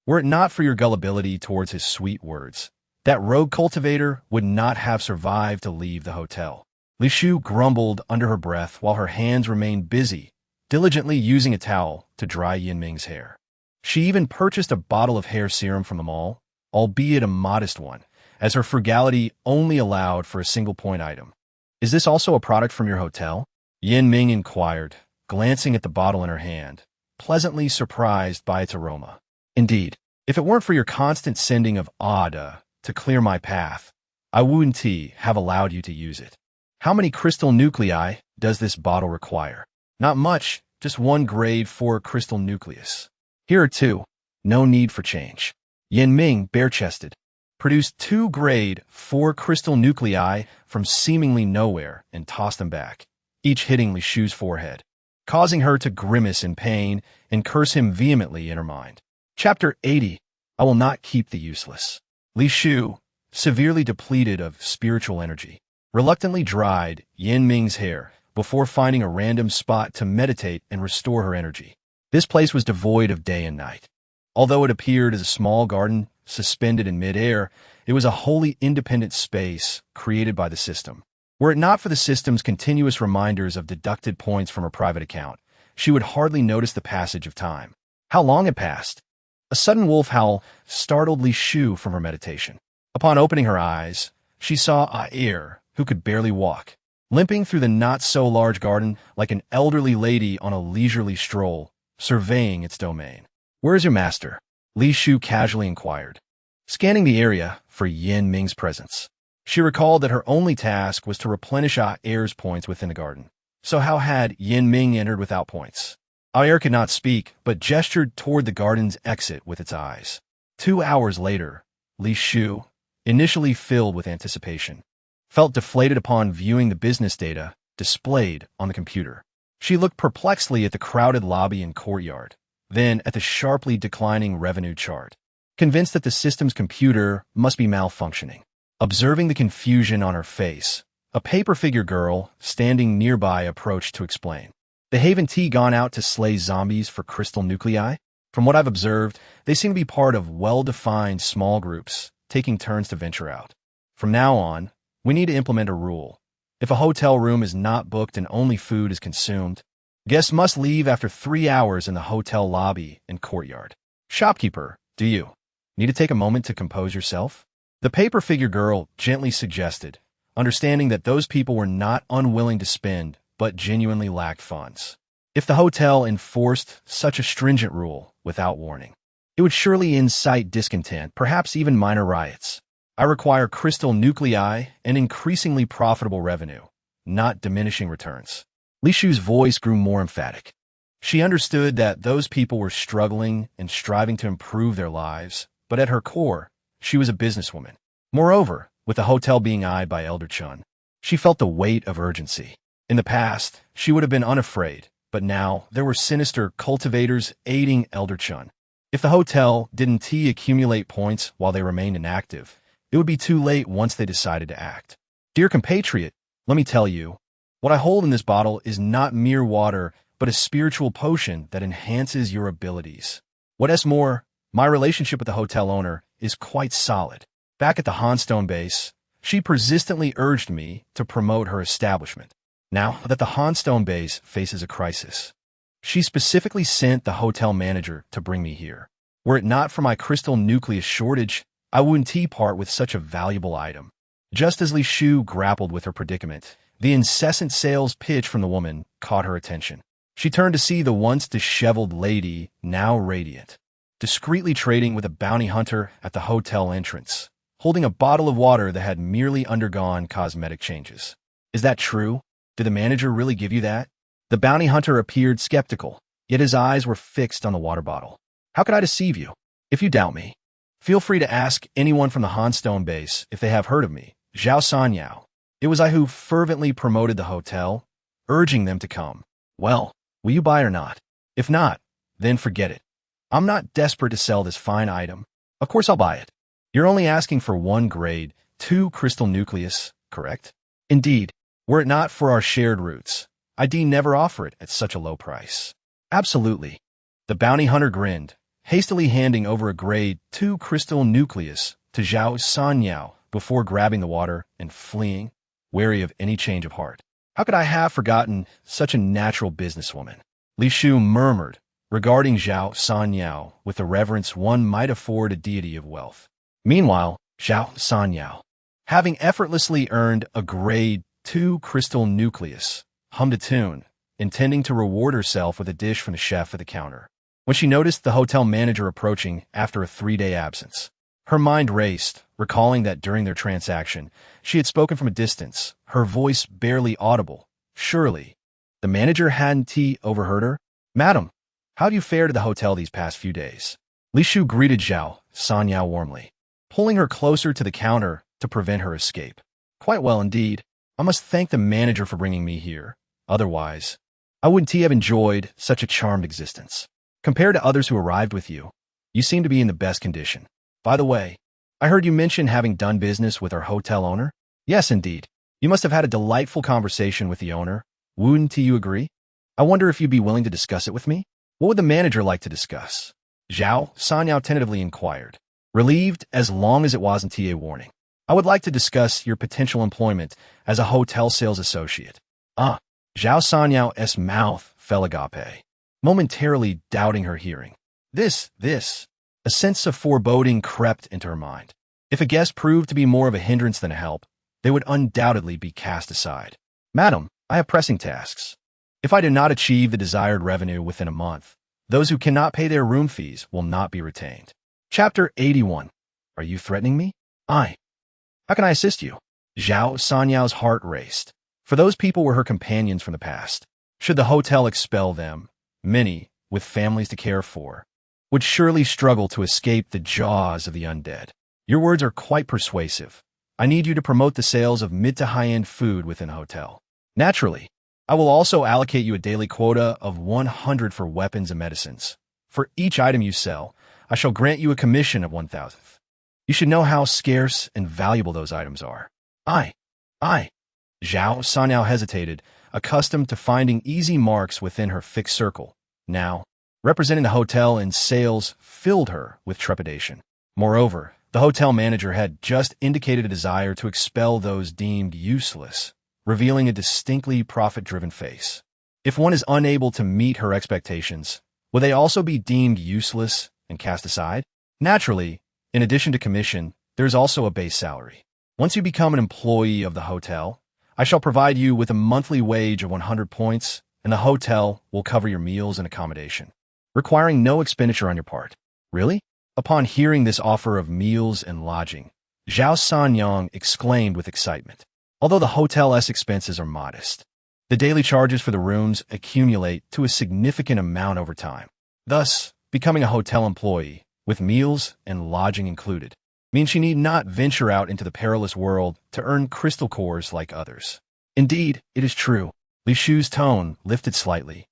Were it not for your gullibility towards his sweet words, that rogue cultivator would not have survived to leave the hotel. Li Shu grumbled under her breath while her hands remained busy, diligently using a towel to dry Yin Ming's hair. She even purchased a bottle of hair serum from the mall, albeit a modest one, as her frugality only allowed for a single-point item. "Is this also a product from your hotel?" Yin Ming inquired, glancing at the bottle in her hand, pleasantly surprised by its aroma. "Indeed, if it weren't for your constant sending of Ada to clear my path, I wouldn't have allowed you to use it." "How many crystal nuclei does this bottle require?" "Not much, just one grade 4 crystal nucleus." "Here are 2. No need for change." Yin Ming, bare-chested, produced 2 grade 4 crystal nuclei from seemingly nowhere and tossed them back, each hitting Li Shu's forehead, causing her to grimace in pain and curse him vehemently in her mind. Chapter 80. I will not keep the useless. Li Shu, severely depleted of spiritual energy, reluctantly dried Yin Ming's hair before finding a random spot to meditate and restore her energy. This place was devoid of day and night. Although it appeared as a small garden suspended in mid-air, it was a wholly independent space created by the system. Were it not for the system's continuous reminders of deducted points from her private account, she would hardly notice the passage of time. How long had passed? A sudden wolf howl startled Li Shu from her meditation. Upon opening her eyes, she saw Air, who could barely walk, limping through the not-so-large garden like an elderly lady on a leisurely stroll, surveying its domain. "Where is your master?" Li Shu casually inquired, scanning the area for Yin Ming's presence. She recalled that her only task was to replenish Air's points within the garden. So how had Yin Ming entered without points? Air could not speak, but gestured toward the garden's exit with its eyes. 2 hours later, Li Shu, initially filled with anticipation, felt deflated upon viewing the business data displayed on the computer. She looked perplexedly at the crowded lobby and courtyard, then at the sharply declining revenue chart, convinced that the system's computer must be malfunctioning. Observing the confusion on her face, a paper-figure girl standing nearby approached to explain. "The Haven T gone out to slay zombies for crystal nuclei? From what I've observed, they seem to be part of well-defined small groups, taking turns to venture out. From now on, we need to implement a rule. If a hotel room is not booked and only food is consumed, guests must leave after 3 hours in the hotel lobby and courtyard. Shopkeeper, do you need to take a moment to compose yourself? The paper figure girl gently suggested, understanding that those people were not unwilling to spend, but genuinely lacked funds. If the hotel enforced such a stringent rule without warning, it would surely incite discontent, perhaps even minor riots. I require crystal nuclei and increasingly profitable revenue, not diminishing returns. Li Shu's voice grew more emphatic. She understood that those people were struggling and striving to improve their lives, but at her core, she was a businesswoman. Moreover, with the hotel being eyed by Elder Chun, she felt the weight of urgency. In the past, she would have been unafraid, but now there were sinister cultivators aiding Elder Chun. If the hotel didn't accumulate points while they remained inactive, it would be too late once they decided to act. Dear compatriot, let me tell you, what I hold in this bottle is not mere water, but a spiritual potion that enhances your abilities. What's more, my relationship with the hotel owner is quite solid. Back at the Hanstone base, she persistently urged me to promote her establishment. Now that the Hanstone base faces a crisis, she specifically sent the hotel manager to bring me here. Were it not for my crystal nucleus shortage, I wouldn't part with such a valuable item. Just as Li Shu grappled with her predicament, the incessant sales pitch from the woman caught her attention. She turned to see the once disheveled lady, now radiant, discreetly trading with a bounty hunter at the hotel entrance, holding a bottle of water that had merely undergone cosmetic changes. Is that true? Did the manager really give you that? The bounty hunter appeared skeptical, yet his eyes were fixed on the water bottle. How could I deceive you? If you doubt me, feel free to ask anyone from the Hanstone base if they have heard of me, Zhao Sanyao. It was I who fervently promoted the hotel, urging them to come. Well, will you buy or not? If not, then forget it. I'm not desperate to sell this fine item. Of course I'll buy it. You're only asking for 1 grade, 2 crystal nucleus, correct? Indeed, were it not for our shared roots, I'd never offer it at such a low price. Absolutely. The bounty hunter grinned, hastily handing over a grade 2 crystal nucleus to Zhao Sanyao before grabbing the water and fleeing, wary of any change of heart. How could I have forgotten such a natural businesswoman? Li Shu murmured, regarding Zhao Sanyao with the reverence one might afford a deity of wealth. Meanwhile, Zhao Sanyao, having effortlessly earned a grade 2 crystal nucleus, hummed a tune, intending to reward herself with a dish from the chef at the counter. When she noticed the hotel manager approaching after a 3-day absence, her mind raced, recalling that during their transaction, she had spoken from a distance, her voice barely audible. Surely, the manager hadn't overheard her? Madam, how do you fare to the hotel these past few days? Li Shu greeted Zhao Sanyao warmly, pulling her closer to the counter to prevent her escape. Quite well indeed. I must thank the manager for bringing me here. Otherwise, I wouldn't have enjoyed such a charmed existence. Compared to others who arrived with you, you seem to be in the best condition. By the way, I heard you mention having done business with our hotel owner? Yes, indeed. You must have had a delightful conversation with the owner. Wouldn't you agree? I wonder if you'd be willing to discuss it with me? What would the manager like to discuss? Zhao Sanyao tentatively inquired, relieved as long as it wasn't a warning. I would like to discuss your potential employment as a hotel sales associate. Zhao Sanyao's mouth fell agape, momentarily doubting her hearing. A sense of foreboding crept into her mind. If a guest proved to be more of a hindrance than a help, they would undoubtedly be cast aside. Madam, I have pressing tasks. If I do not achieve the desired revenue within a month, those who cannot pay their room fees will not be retained. Chapter 81. Are you threatening me? How can I assist you? Zhao Sanyao's heart raced. For those people were her companions from the past. Should the hotel expel them, many, with families to care for, would surely struggle to escape the jaws of the undead. Your words are quite persuasive. I need you to promote the sales of mid to high-end food within a hotel. Naturally, I will also allocate you a daily quota of 100 for weapons and medicines. For each item you sell, I shall grant you a commission of 1,000. You should know how scarce and valuable those items are. Zhao Sanyao hesitated, accustomed to finding easy marks within her fixed circle. Now, representing the hotel in sales filled her with trepidation. Moreover, the hotel manager had just indicated a desire to expel those deemed useless, revealing a distinctly profit-driven face. If one is unable to meet her expectations, will they also be deemed useless and cast aside? Naturally, in addition to commission, there is also a base salary. Once you become an employee of the hotel, I shall provide you with a monthly wage of 100 points, and the hotel will cover your meals and accommodation, requiring no expenditure on your part. Really? Upon hearing this offer of meals and lodging, Zhao Sanyang exclaimed with excitement. Although the hotel's expenses are modest, the daily charges for the rooms accumulate to a significant amount over time. Thus, becoming a hotel employee, with meals and lodging included, means she need not venture out into the perilous world to earn crystal cores like others. Indeed, it is true. Li Shu's tone lifted slightly.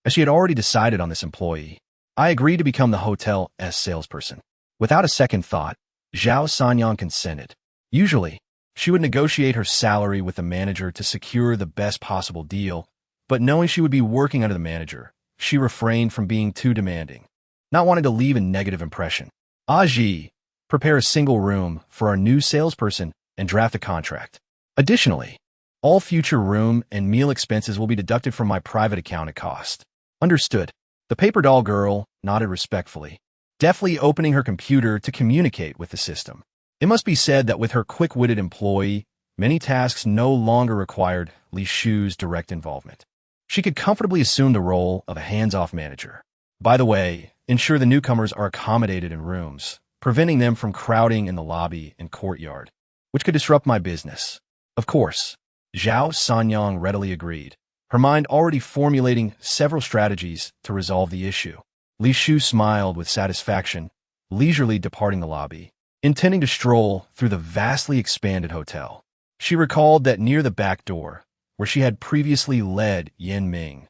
As she had already decided on this employee, I agreed to become the hotel's salesperson. Without a second thought, Zhao Sanyang consented. Usually, she would negotiate her salary with the manager to secure the best possible deal, but knowing she would be working under the manager, she refrained from being too demanding, not wanting to leave a negative impression. Aji, prepare a single room for our new salesperson and draft a contract. Additionally, all future room and meal expenses will be deducted from my private account at cost. Understood. The paper doll girl nodded respectfully, deftly opening her computer to communicate with the system. It must be said that with her quick-witted employee, many tasks no longer required Li Shu's direct involvement. She could comfortably assume the role of a hands-off manager. By the way, ensure the newcomers are accommodated in rooms, preventing them from crowding in the lobby and courtyard, which could disrupt my business. Of course, Zhao Sanyang readily agreed, her mind already formulating several strategies to resolve the issue. Li Shu smiled with satisfaction, leisurely departing the lobby, intending to stroll through the vastly expanded hotel. She recalled that near the back door, where she had previously led Yan Ming,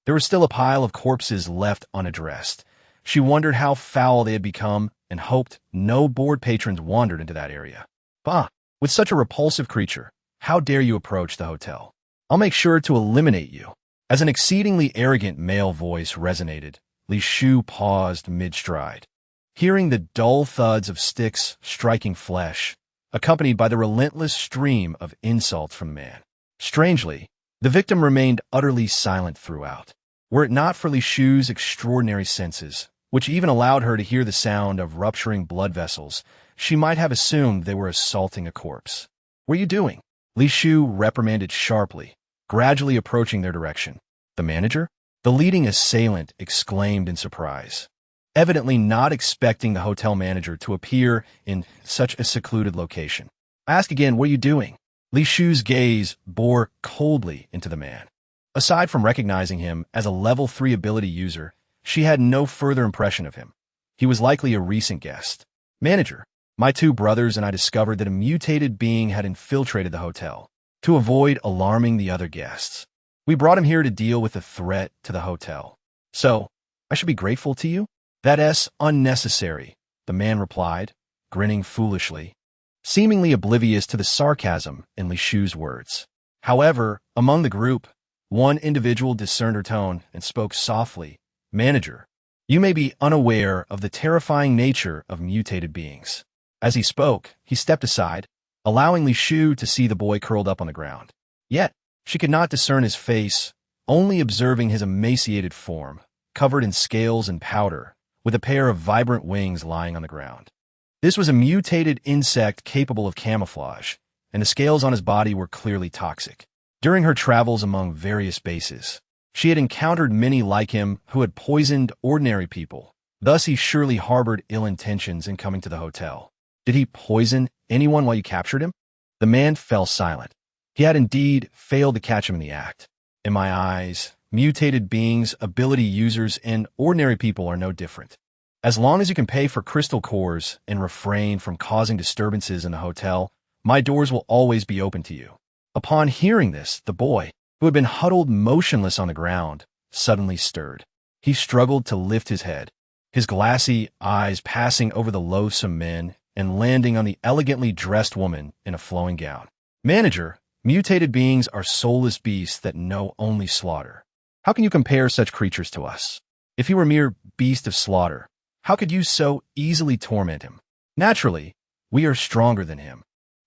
there was still a pile of corpses left unaddressed. She wondered how foul they had become and hoped no bored patrons wandered into that area. Bah! With such a repulsive creature, how dare you approach the hotel? I'll make sure to eliminate you. As an exceedingly arrogant male voice resonated, Li Shu paused mid-stride, hearing the dull thuds of sticks striking flesh, accompanied by the relentless stream of insults from the man. Strangely, the victim remained utterly silent throughout. Were it not for Li Shu's extraordinary senses, which even allowed her to hear the sound of rupturing blood vessels, she might have assumed they were assaulting a corpse. What are you doing? Li Shu reprimanded sharply, gradually approaching their direction. The manager? The leading assailant exclaimed in surprise, evidently not expecting the hotel manager to appear in such a secluded location. I ask again, what are you doing? Li Shu's gaze bore coldly into the man. Aside from recognizing him as a level 3 ability user, she had no further impression of him. He was likely a recent guest. Manager, my two brothers and I discovered that a mutated being had infiltrated the hotel. To avoid alarming the other guests, we brought him here to deal with the threat to the hotel. So, I should be grateful to you? That's unnecessary, the man replied, grinning foolishly, seemingly oblivious to the sarcasm in Li Shu's words. However, among the group, one individual discerned her tone and spoke softly. Manager, you may be unaware of the terrifying nature of mutated beings. As he spoke, he stepped aside, allowing Li Shu to see the boy curled up on the ground. Yet, she could not discern his face, only observing his emaciated form, covered in scales and powder, with a pair of vibrant wings lying on the ground. This was a mutated insect capable of camouflage, and the scales on his body were clearly toxic. During her travels among various bases, she had encountered many like him who had poisoned ordinary people. Thus he surely harbored ill intentions in coming to the hotel. Did he poison anyone while you captured him? The man fell silent. He had indeed failed to catch him in the act. In my eyes, mutated beings, ability users, and ordinary people are no different. As long as you can pay for crystal cores and refrain from causing disturbances in the hotel, my doors will always be open to you. Upon hearing this, the boy, who had been huddled motionless on the ground, suddenly stirred. He struggled to lift his head, his glassy eyes passing over the loathsome men and landing on the elegantly dressed woman in a flowing gown. Manager, mutated beings are soulless beasts that know only slaughter. How can you compare such creatures to us? If he were a mere beast of slaughter, how could you so easily torment him? Naturally, we are stronger than him.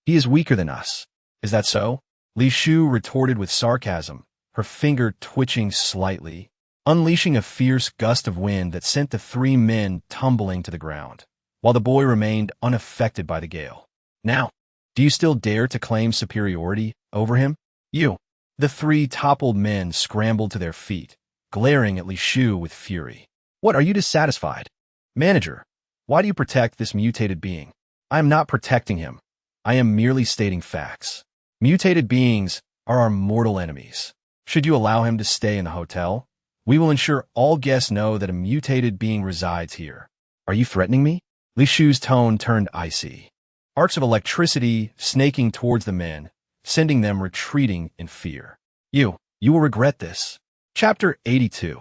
He is weaker than us. Is that so? Li Shu retorted with sarcasm, her finger twitching slightly, unleashing a fierce gust of wind that sent the three men tumbling to the ground, while the boy remained unaffected by the gale. Now, do you still dare to claim superiority over him? You. The three toppled men scrambled to their feet, glaring at Li Shu with fury. What, are you dissatisfied? Manager, why do you protect this mutated being? I am not protecting him. I am merely stating facts. Mutated beings are our mortal enemies. Should you allow him to stay in the hotel, we will ensure all guests know that a mutated being resides here. Are you threatening me? Li Shu's tone turned icy. Arcs of electricity snaking towards the men, sending them retreating in fear. You will regret this. Chapter 82.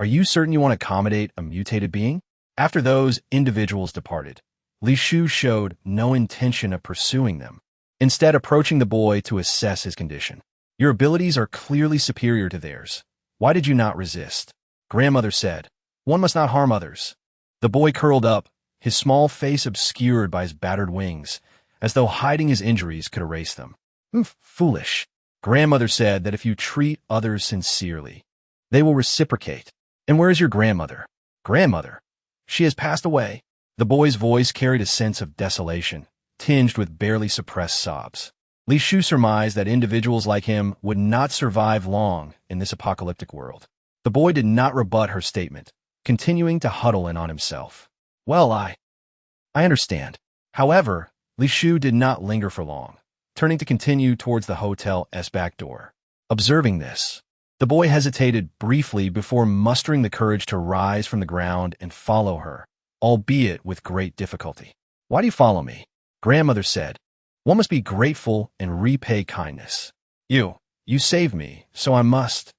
Are you certain you want to accommodate a mutated being? After those individuals departed, Li Shu showed no intention of pursuing them, instead approaching the boy to assess his condition. Your abilities are clearly superior to theirs. Why did you not resist? Grandmother said. One must not harm others. The boy curled up, his small face obscured by his battered wings, as though hiding his injuries could erase them. Foolish. Grandmother said that if you treat others sincerely, they will reciprocate. And where is your grandmother? Grandmother. She has passed away. The boy's voice carried a sense of desolation, tinged with barely suppressed sobs. Li Shu surmised that individuals like him would not survive long in this apocalyptic world. The boy did not rebut her statement, continuing to huddle in on himself. Well, I understand. However, Li Shu did not linger for long, turning to continue towards the hotel's back door. Observing this, the boy hesitated briefly before mustering the courage to rise from the ground and follow her, albeit with great difficulty. Why do you follow me? Grandmother said. One must be grateful and repay kindness. You saved me, so I must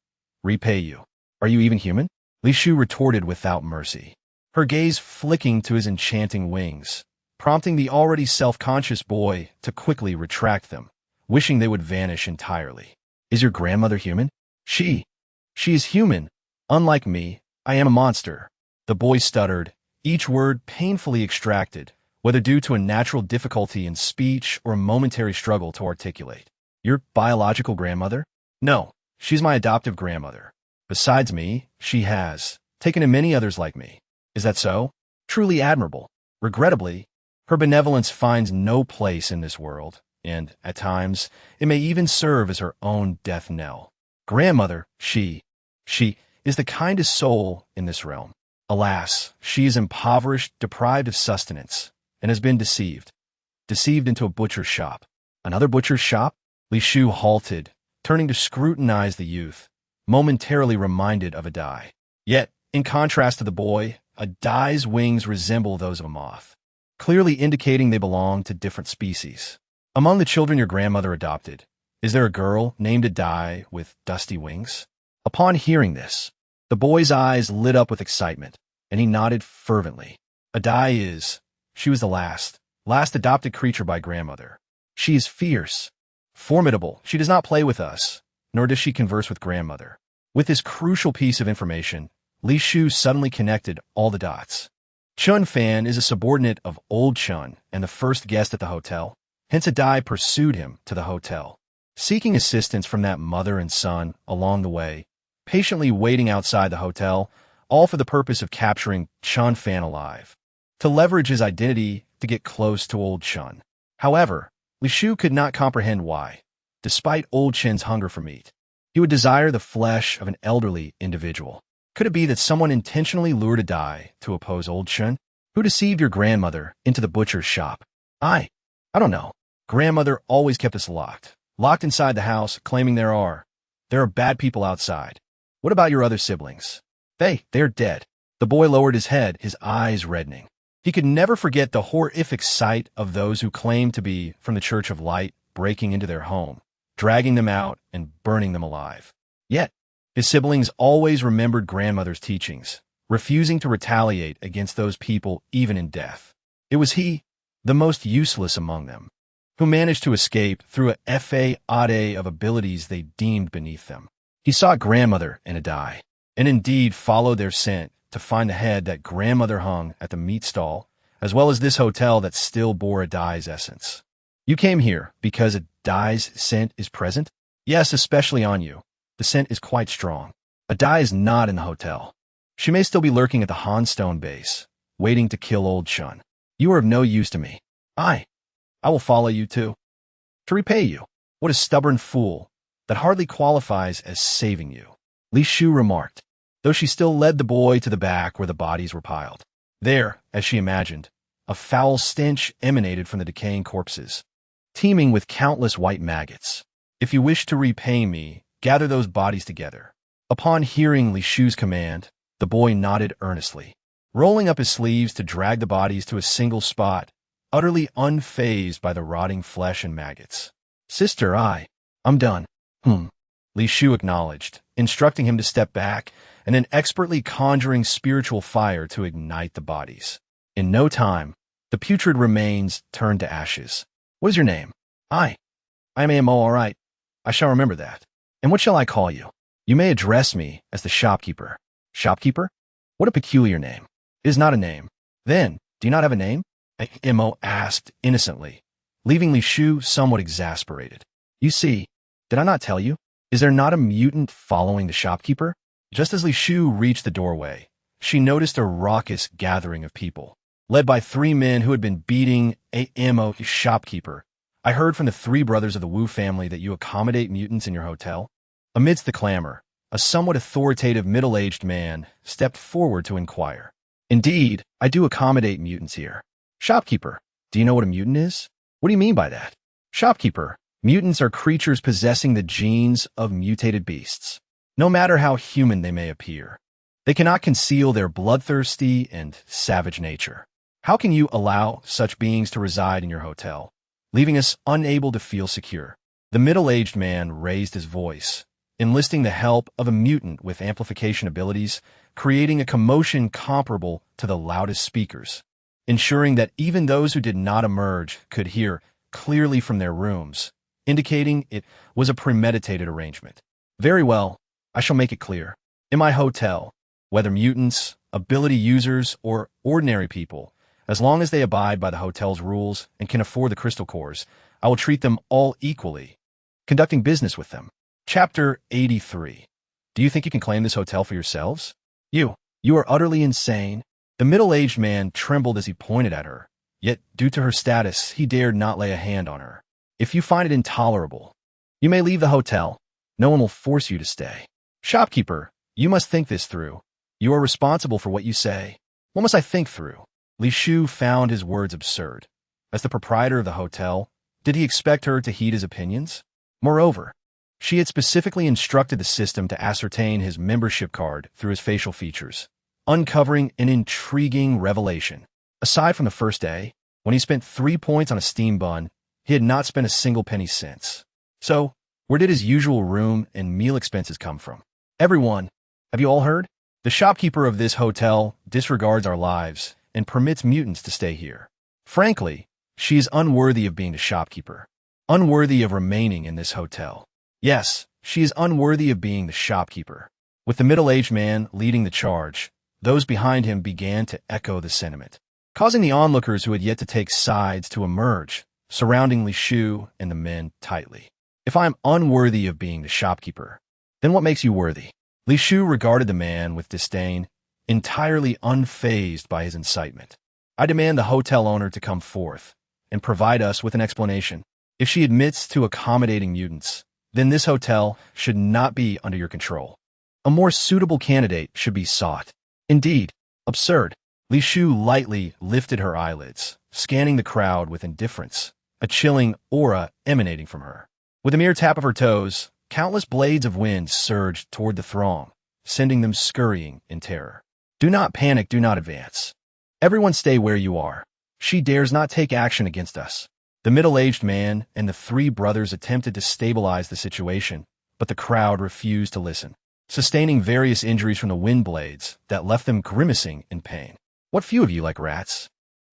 repay you. Are you even human? Li Shu retorted without mercy, her gaze flicking to his enchanting wings, prompting the already self-conscious boy to quickly retract them, wishing they would vanish entirely. Is your grandmother human? She is human. Unlike me, I am a monster. The boy stuttered, each word painfully extracted, whether due to a natural difficulty in speech or a momentary struggle to articulate. Your biological grandmother? No, she's my adoptive grandmother. Besides me, she has taken in many others like me. Is that so? Truly admirable. Regrettably, her benevolence finds no place in this world, and, at times, it may even serve as her own death knell. Grandmother, she is the kindest soul in this realm. Alas, she is impoverished, deprived of sustenance, and has been deceived into a butcher's shop. Another butcher's shop? Li Shu halted, turning to scrutinize the youth, momentarily reminded of a dye. Yet, in contrast to the boy, a dye's wings resemble those of a moth, clearly indicating they belong to different species. Among the children your grandmother adopted, is there a girl named a dye with dusty wings? Upon hearing this, the boy's eyes lit up with excitement, and he nodded fervently. A dye is. She was the last adopted creature by grandmother. She is fierce, formidable. She does not play with us, nor does she converse with grandmother. With this crucial piece of information, Li Shu suddenly connected all the dots. Chun Fan is a subordinate of Old Chun and the first guest at the hotel. Hence a dye pursued him to the hotel, seeking assistance from that mother and son along the way, patiently waiting outside the hotel, all for the purpose of capturing Chun Fan alive, to leverage his identity to get close to Old Chun. However, Li Shu could not comprehend why, despite Old Chun's hunger for meat, he would desire the flesh of an elderly individual. Could it be that someone intentionally lured a dye to oppose Old Chun? Who deceived your grandmother into the butcher's shop? I don't know. Grandmother always kept us locked inside the house, claiming there are bad people outside. What about your other siblings? They're dead. The boy lowered his head, his eyes reddening. He could never forget the horrific sight of those who claimed to be from the Church of Light breaking into their home, dragging them out and burning them alive. Yet, his siblings always remembered grandmother's teachings, refusing to retaliate against those people even in death. It was he, the most useless among them, who managed to escape through a fade of abilities they deemed beneath them. He sought grandmother in a dye, and indeed followed their scent to find the head that grandmother hung at the meat stall, as well as this hotel that still bore a dye's essence. You came here because a dye's scent is present? Yes, especially on you. The scent is quite strong. A dye is not in the hotel. She may still be lurking at the Hanstone base, waiting to kill old Shun. You are of no use to me. I will follow you too. To repay you. What a stubborn fool. That hardly qualifies as saving you, Li Shufei remarked, though she still led the boy to the back where the bodies were piled. There, as she imagined, a foul stench emanated from the decaying corpses, teeming with countless white maggots. If you wish to repay me, gather those bodies together. Upon hearing Li Shufei's command, the boy nodded earnestly, rolling up his sleeves to drag the bodies to a single spot, utterly unfazed by the rotting flesh and maggots. Sister, I'm done. Li Shufei acknowledged, instructing him to step back and then expertly conjuring spiritual fire to ignite the bodies. In no time, the putrid remains turned to ashes. What is your name? I am Amo, all right. I shall remember that. And what shall I call you? You may address me as the shopkeeper. Shopkeeper? What a peculiar name. It is not a name. Then, do you not have a name? Amo asked innocently, leaving Li Shufei somewhat exasperated. You see, did I not tell you? Is there not a mutant following the shopkeeper? Just as Li Shufei reached the doorway, she noticed a raucous gathering of people, led by 3 men who had been beating Amo, shopkeeper. I heard from the 3 brothers of the Wu family that you accommodate mutants in your hotel. Amidst the clamor, a somewhat authoritative middle-aged man stepped forward to inquire. Indeed, I do accommodate mutants here. Shopkeeper, do you know what a mutant is? What do you mean by that? Shopkeeper, mutants are creatures possessing the genes of mutated beasts. No matter how human they may appear, they cannot conceal their bloodthirsty and savage nature. How can you allow such beings to reside in your hotel, leaving us unable to feel secure? The middle-aged man raised his voice, enlisting the help of a mutant with amplification abilities, creating a commotion comparable to the loudest speakers, ensuring that even those who did not emerge could hear clearly from their rooms, indicating it was a premeditated arrangement. Very well, I shall make it clear. In my hotel, whether mutants, ability users, or ordinary people, as long as they abide by the hotel's rules and can afford the crystal cores, I will treat them all equally, conducting business with them. Chapter 83. Do you think you can claim this hotel for yourselves? You are utterly insane. The middle-aged man trembled as he pointed at her, yet due to her status, he dared not lay a hand on her. If you find it intolerable, you may leave the hotel. No one will force you to stay. Shopkeeper, you must think this through. You are responsible for what you say. What must I think through? Li Shufei found his words absurd. As the proprietor of the hotel, did he expect her to heed his opinions? Moreover, she had specifically instructed the system to ascertain his membership card through his facial features, uncovering an intriguing revelation. Aside from the first day, when he spent 3 points on a steam bun, he had not spent a single penny since. So, where did his usual room and meal expenses come from? Everyone, have you all heard? The shopkeeper of this hotel disregards our lives and permits mutants to stay here. Frankly, she is unworthy of being the shopkeeper, unworthy of remaining in this hotel. Yes, she is unworthy of being the shopkeeper. With the middle-aged man leading the charge, those behind him began to echo the sentiment, causing the onlookers who had yet to take sides to emerge, surrounding Li Shufei and the men tightly. If I am unworthy of being the shopkeeper, then what makes you worthy? Li Shufei regarded the man with disdain, entirely unfazed by his incitement. I demand the hotel owner to come forth and provide us with an explanation. If she admits to accommodating mutants, then this hotel should not be under your control. A more suitable candidate should be sought. Indeed, absurd. Li Shufei lightly lifted her eyelids, scanning the crowd with indifference, a chilling aura emanating from her. With a mere tap of her toes, countless blades of wind surged toward the throng, sending them scurrying in terror. Do not panic, do not advance. Everyone stay where you are. She dares not take action against us. The middle-aged man and the 3 brothers attempted to stabilize the situation, but the crowd refused to listen, sustaining various injuries from the wind blades that left them grimacing in pain. What few of you like rats?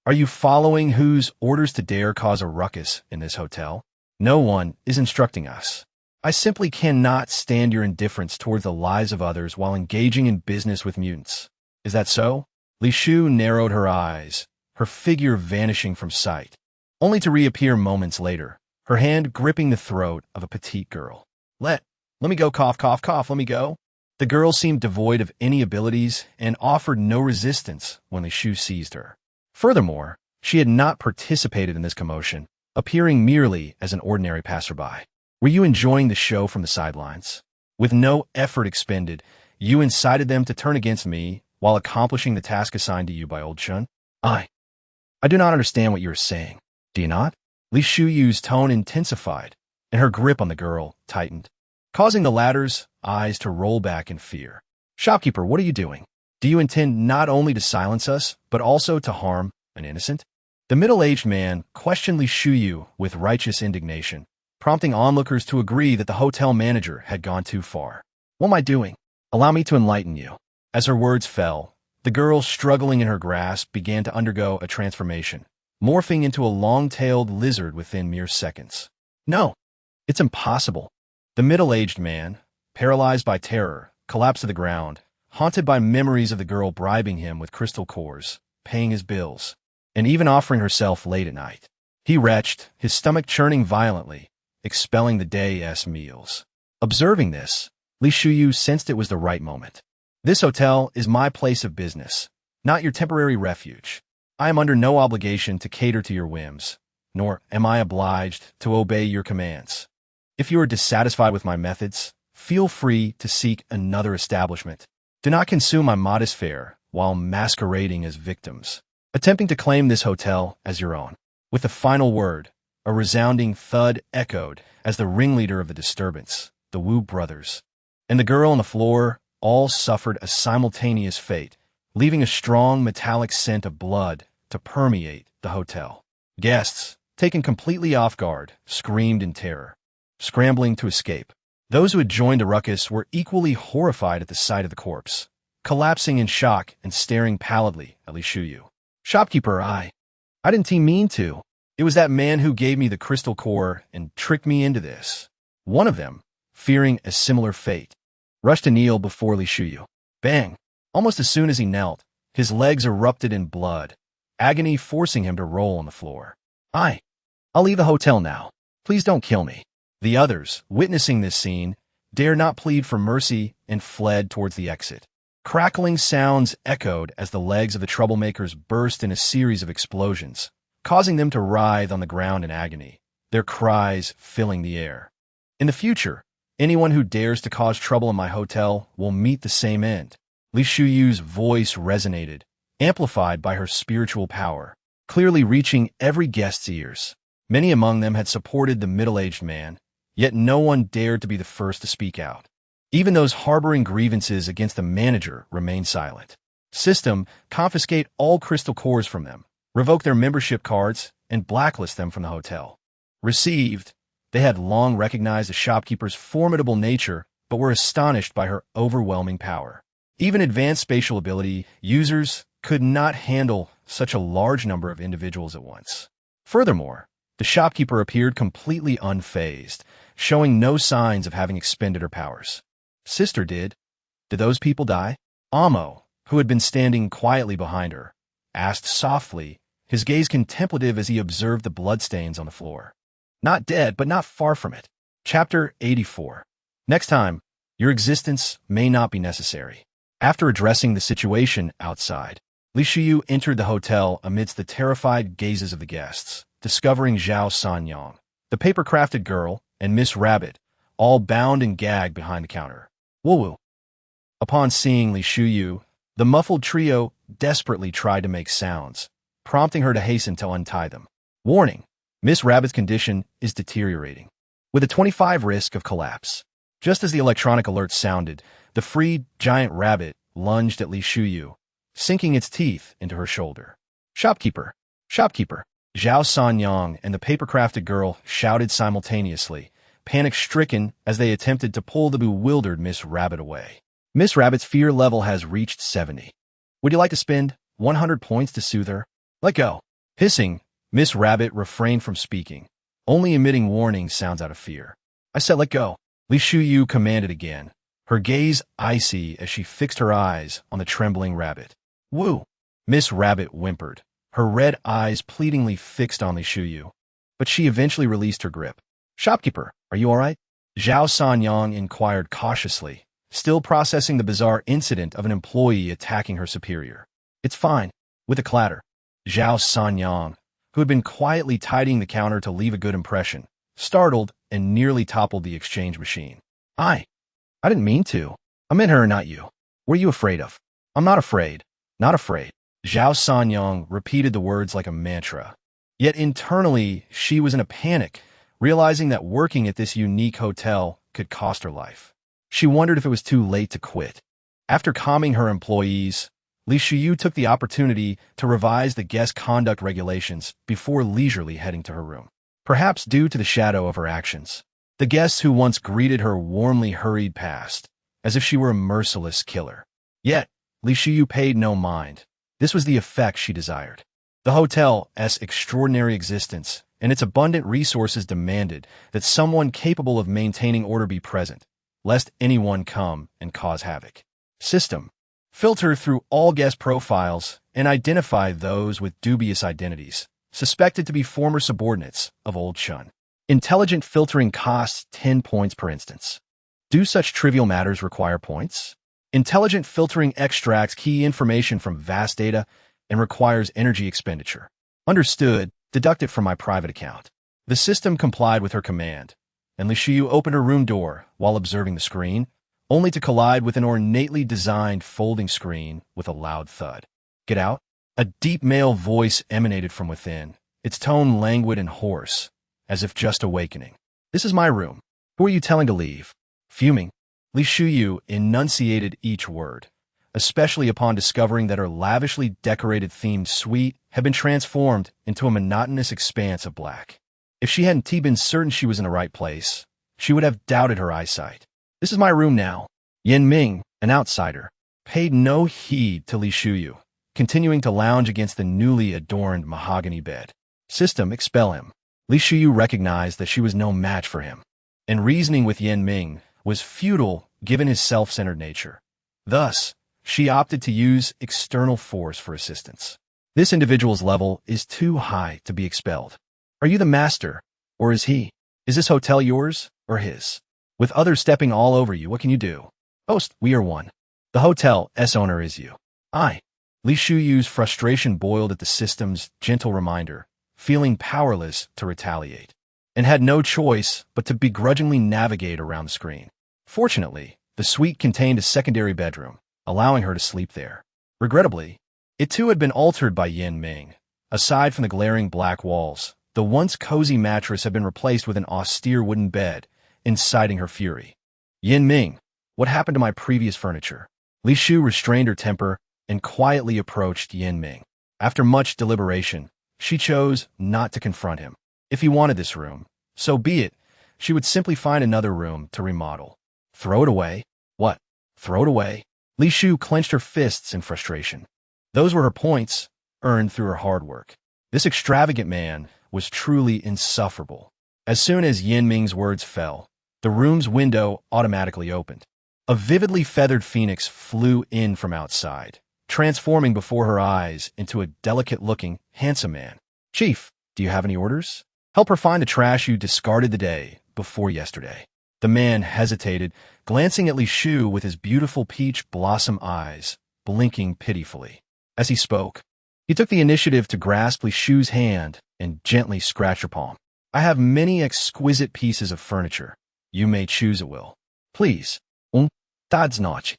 Are you following whose orders to dare cause a ruckus in this hotel? No one is instructing us. I simply cannot stand your indifference towards the lives of others while engaging in business with mutants. Is that so? Li Shufei narrowed her eyes, her figure vanishing from sight. only to reappear moments later, her hand gripping the throat of a petite girl. Let me go, cough, cough, cough, let me go. The girl seemed devoid of any abilities and offered no resistance when Li Shu seized her. Furthermore, she had not participated in this commotion, appearing merely as an ordinary passerby. Were you enjoying the show from the sidelines? With no effort expended, you incited them to turn against me while accomplishing the task assigned to you by Old Shun? I do not understand what you are saying. Do you not? Li Shuyu's tone intensified, and her grip on the girl tightened, causing the latter's eyes to roll back in fear. Shopkeeper, what are you doing? Do you intend not only to silence us, but also to harm an innocent? The middle-aged man questioned Li Shuyu with righteous indignation, prompting onlookers to agree that the hotel manager had gone too far. What am I doing? Allow me to enlighten you. As her words fell, the girl struggling in her grasp began to undergo a transformation, morphing into a long-tailed lizard within mere seconds. No, it's impossible. The middle-aged man, paralyzed by terror, collapsed to the ground, haunted by memories of the girl bribing him with crystal cores, paying his bills, and even offering herself late at night. He retched, his stomach churning violently, expelling the day's meals. Observing this, Li Shuyu sensed it was the right moment. This hotel is my place of business, not your temporary refuge. I am under no obligation to cater to your whims, nor am I obliged to obey your commands. If you are dissatisfied with my methods, feel free to seek another establishment. Do not consume my modest fare while masquerading as victims, attempting to claim this hotel as your own. With the final word, a resounding thud echoed as the ringleader of the disturbance, the Wu brothers, and the girl on the floor all suffered a simultaneous fate, leaving a strong metallic scent of blood to permeate the hotel. Guests, taken completely off guard, screamed in terror, scrambling to escape. Those who had joined the ruckus were equally horrified at the sight of the corpse, collapsing in shock and staring pallidly at Li Shuyu. Shopkeeper, I didn't mean to. It was that man who gave me the crystal core and tricked me into this. One of them, fearing a similar fate, rushed to kneel before Li Shuyu. Bang! Almost as soon as he knelt, his legs erupted in blood, agony forcing him to roll on the floor. I'll leave the hotel now. Please don't kill me. The others, witnessing this scene, dared not plead for mercy and fled towards the exit. Crackling sounds echoed as the legs of the troublemakers burst in a series of explosions, causing them to writhe on the ground in agony, their cries filling the air. In the future, anyone who dares to cause trouble in my hotel will meet the same end. Li Shuyu's voice resonated, amplified by her spiritual power, clearly reaching every guest's ears. Many among them had supported the middle-aged man, yet no one dared to be the first to speak out. Even those harboring grievances against the manager remained silent. System, confiscate all crystal cores from them, revoke their membership cards, and blacklist them from the hotel. Received, they had long recognized the shopkeeper's formidable nature, but were astonished by her overwhelming power. Even advanced spatial ability users could not handle such a large number of individuals at once. Furthermore, the shopkeeper appeared completely unfazed, showing no signs of having expended her powers. Sister did. Did those people die? Amo, who had been standing quietly behind her, asked softly, his gaze contemplative as he observed the bloodstains on the floor. Not dead, but not far from it. Chapter 84. Next time, your existence may not be necessary. After addressing the situation outside, Li Shuyu entered the hotel amidst the terrified gazes of the guests, discovering Zhao Sanyang, the paper-crafted girl, and Miss Rabbit, all bound and gagged behind the counter. Woo-woo. Upon seeing Li Shuyu, the muffled trio desperately tried to make sounds, prompting her to hasten to untie them. Warning, Miss Rabbit's condition is deteriorating, with a 25% risk of collapse. Just as the electronic alert sounded, the freed giant rabbit lunged at Li Shuyu, sinking its teeth into her shoulder. Shopkeeper! Shopkeeper! Zhao Sanyang and the paper-crafted girl shouted simultaneously, panic-stricken as they attempted to pull the bewildered Miss Rabbit away. Miss Rabbit's fear level has reached 70. Would you like to spend 100 points to soothe her? Let go. Hissing, Miss Rabbit refrained from speaking, only emitting warning sounds out of fear. I said let go. Li Shuyu commanded again, her gaze icy as she fixed her eyes on the trembling rabbit. Woo! Miss Rabbit whimpered, her red eyes pleadingly fixed on Li Shufei. But she eventually released her grip. "Shopkeeper, are you all right?" Zhao Sanyang inquired cautiously, still processing the bizarre incident of an employee attacking her superior. "It's fine." With a clatter, Zhao Sanyang, who had been quietly tidying the counter to leave a good impression, startled and nearly toppled the exchange machine. I didn't mean to. I meant her, not you. What are you afraid of?" "I'm not afraid. Not afraid." Zhao Sanyang repeated the words like a mantra. Yet internally, she was in a panic, realizing that working at this unique hotel could cost her life. She wondered if it was too late to quit. After calming her employees, Li Shufei took the opportunity to revise the guest conduct regulations before leisurely heading to her room. Perhaps due to the shadow of her actions, the guests who once greeted her warmly hurried past, as if she were a merciless killer. Yet, Li Shufei paid no mind. This was the effect she desired. The hotel's extraordinary existence and its abundant resources demanded that someone capable of maintaining order be present, lest anyone come and cause havoc. System. Filter through all guest profiles and identify those with dubious identities, suspected to be former subordinates of Old Chun. Intelligent filtering costs 10 points per instance. Do such trivial matters require points? Intelligent filtering extracts key information from vast data and requires energy expenditure. Understood. Deduct it from my private account. The system complied with her command, and Li Shufei opened her room door while observing the screen, only to collide with an ornately designed folding screen with a loud thud. "Get out." A deep male voice emanated from within, its tone languid and hoarse, as if just awakening. "This is my room. Who are you telling to leave?" Fuming, Li Shufei enunciated each word, especially upon discovering that her lavishly decorated themed suite had been transformed into a monotonous expanse of black. If she hadn't been certain she was in the right place, she would have doubted her eyesight. "This is my room now." Yan Ming, an outsider, paid no heed to Li Shufei, continuing to lounge against the newly adorned mahogany bed. System, expel him. Li Shufei recognized that she was no match for him, and reasoning with Yan Ming was futile given his self-centered nature. Thus, she opted to use external force for assistance. This individual's level is too high to be expelled. Are you the master, or is he? Is this hotel yours, or his? With others stepping all over you, what can you do? Host, we are one. The hotel's owner is you. Li Shufei's frustration boiled at the system's gentle reminder, feeling powerless to retaliate, and had no choice but to begrudgingly navigate around the screen. Fortunately, the suite contained a secondary bedroom, allowing her to sleep there. Regrettably, it too had been altered by Yan Ming. Aside from the glaring black walls, the once cozy mattress had been replaced with an austere wooden bed, inciting her fury. "Yan Ming, what happened to my previous furniture?" Li Shufei restrained her temper and quietly approached Yan Ming. After much deliberation, she chose not to confront him. If he wanted this room, so be it. She would simply find another room to remodel. Throw it away? What? Throw it away? Li Shufei clenched her fists in frustration. Those were her points, earned through her hard work. This extravagant man was truly insufferable. As soon as Yan Ming's words fell, the room's window automatically opened. A vividly feathered phoenix flew in from outside, transforming before her eyes into a delicate-looking, handsome man. "Chief, do you have any orders? Help her find the trash you discarded the day before yesterday." The man hesitated, glancing at Li Shufei with his beautiful peach blossom eyes, blinking pitifully. As he spoke, he took the initiative to grasp Li Shufei's hand and gently scratch her palm. "I have many exquisite pieces of furniture. You may choose at will. Please, dad's not."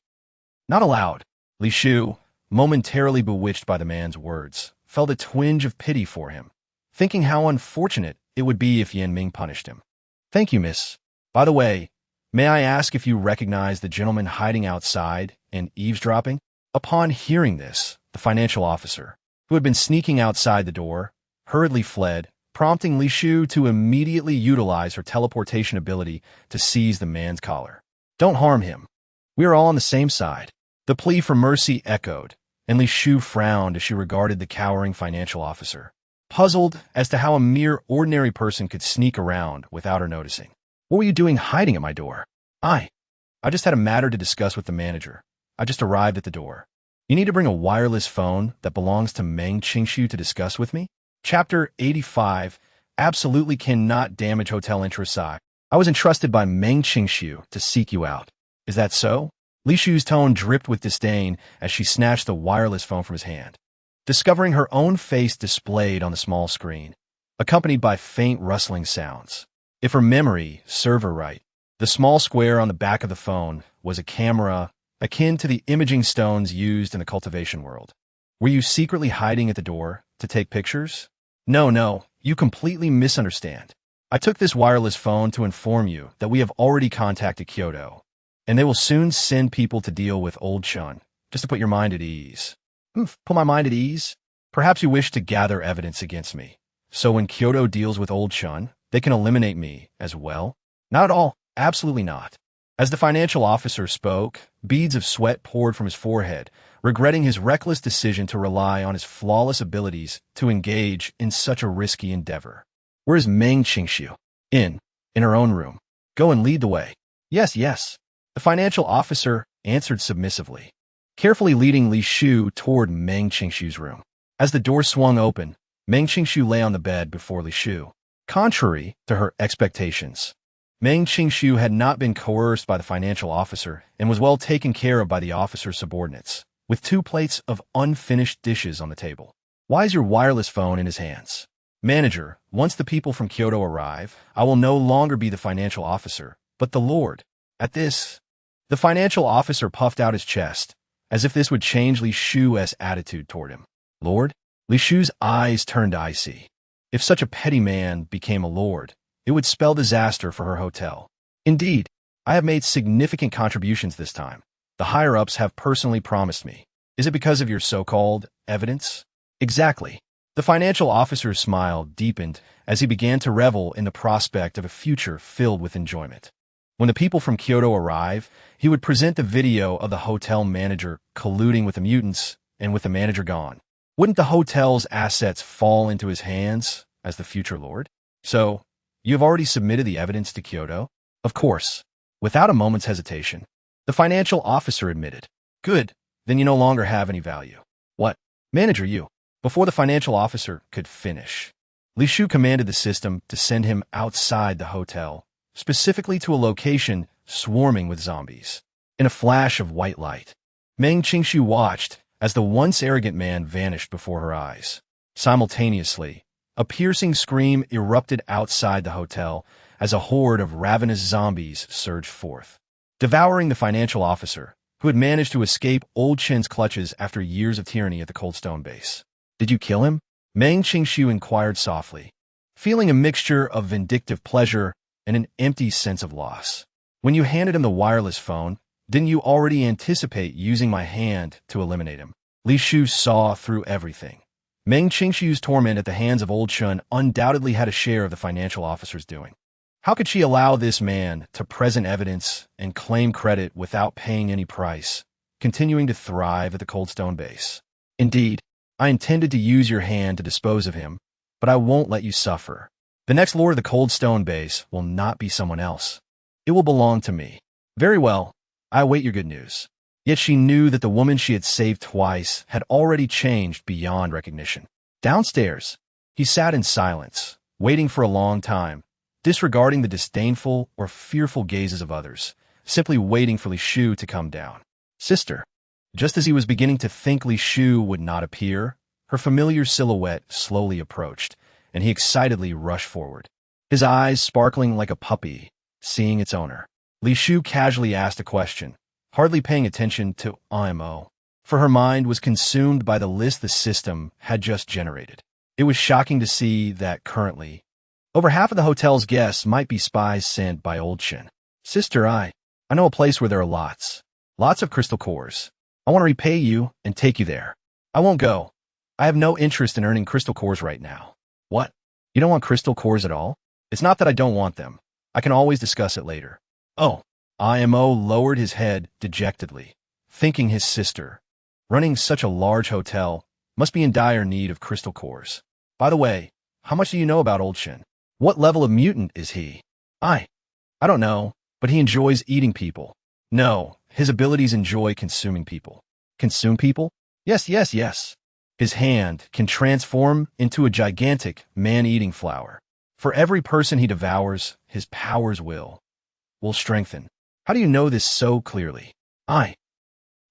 Not allowed. Li Shufei, momentarily bewitched by the man's words, felt a twinge of pity for him, thinking how unfortunate it would be if Yan Ming punished him. "Thank you, miss. By the way, may I ask if you recognize the gentleman hiding outside and eavesdropping?" Upon hearing this, the financial officer, who had been sneaking outside the door, hurriedly fled, prompting Li Shufei to immediately utilize her teleportation ability to seize the man's collar. "Don't harm him. We are all on the same side." The plea for mercy echoed, and Li Shufei frowned as she regarded the cowering financial officer, puzzled as to how a mere ordinary person could sneak around without her noticing. "What were you doing hiding at my door?" I just had a matter to discuss with the manager. I just arrived at the door." You need to bring a wireless phone that belongs to Meng Qingshu to discuss with me? Chapter 85. Absolutely cannot damage hotel interests. I was entrusted by Meng Qingshu to seek you out. Is that so? Li Shu's tone dripped with disdain as she snatched the wireless phone from his hand, discovering her own face displayed on the small screen, accompanied by faint rustling sounds. If her memory served her right, the small square on the back of the phone was a camera akin to the imaging stones used in the cultivation world. Were you secretly hiding at the door to take pictures? No, you completely misunderstand. I took this wireless phone to inform you that we have already contacted Kyoto, and they will soon send people to deal with Old Chun, just to put your mind at ease. Put my mind at ease? Perhaps you wish to gather evidence against me, so when Kyoto deals with Old Chun, they can eliminate me as well? Not at all. Absolutely not. As the financial officer spoke, beads of sweat poured from his forehead, regretting his reckless decision to rely on his flawless abilities to engage in such a risky endeavor. Where is Meng Qingshu? In her own room. Go and lead the way. Yes. The financial officer answered submissively, carefully leading Li Shu toward Meng Qingshu's room. As the door swung open, Meng Qingshu lay on the bed before Li Shu. Contrary to her expectations, Meng Qingshu had not been coerced by the financial officer and was well taken care of by the officer's subordinates, with 2 plates of unfinished dishes on the table. Why is your wireless phone in his hands? Manager, once the people from Kyoto arrive, I will no longer be the financial officer, but the Lord. At this, the financial officer puffed out his chest, as if this would change Li Shu's attitude toward him. Lord? Li Shu's eyes turned icy. If such a petty man became a lord, it would spell disaster for her hotel. Indeed, I have made significant contributions this time. The higher-ups have personally promised me. Is it because of your so-called evidence? Exactly. The financial officer's smile deepened as he began to revel in the prospect of a future filled with enjoyment. When the people from Kyoto arrive, he would present the video of the hotel manager colluding with the mutants, and with the manager gone, wouldn't the hotel's assets fall into his hands as the future lord? So, you have already submitted the evidence to Kyoto? Of course. Without a moment's hesitation, the financial officer admitted. Good, then you no longer have any value. What? Manager, you. Before the financial officer could finish, Li Shu commanded the system to send him outside the hotel, specifically to a location swarming with zombies. In a flash of white light, Meng Qingshu watched as the once arrogant man vanished before her eyes. Simultaneously, a piercing scream erupted outside the hotel as a horde of ravenous zombies surged forth, devouring the financial officer, who had managed to escape Old Chin's clutches after years of tyranny at the Cold Stone base. Did you kill him? Meng Qingshu inquired softly, feeling a mixture of vindictive pleasure and an empty sense of loss. When you handed him the wireless phone, didn't you already anticipate using my hand to eliminate him? Li Shu saw through everything. Meng Qingshu's torment at the hands of Old Chun undoubtedly had a share of the financial officer's doing. How could she allow this man to present evidence and claim credit without paying any price, continuing to thrive at the Cold Stone base? Indeed, I intended to use your hand to dispose of him, but I won't let you suffer. The next lord of the Cold Stone base will not be someone else. It will belong to me. Very well, I await your good news. Yet she knew that the woman she had saved twice had already changed beyond recognition. Downstairs, he sat in silence, waiting for a long time, disregarding the disdainful or fearful gazes of others, simply waiting for Li Shu to come down. Sister. Just as he was beginning to think Li Shu would not appear, her familiar silhouette slowly approached, and he excitedly rushed forward, his eyes sparkling like a puppy, seeing its owner. Li Shu casually asked a question, hardly paying attention to IMO, for her mind was consumed by the list the system had just generated. It was shocking to see that currently, over half of the hotel's guests might be spies sent by Old Chin. Sister, I know a place where there are lots of crystal cores. I want to repay you and take you there. I won't go. I have no interest in earning crystal cores right now. What? You don't want crystal cores at all? It's not that I don't want them. I can always discuss it later. Oh. IMO lowered his head dejectedly, thinking his sister, running such a large hotel, must be in dire need of crystal cores. By the way, how much do you know about Old Chin? What level of mutant is he? I don't know, but he enjoys eating people. No, his abilities enjoy consuming people. Consume people? Yes, yes, yes. His hand can transform into a gigantic man-eating flower. For every person he devours, his powers will strengthen. How do you know this so clearly? I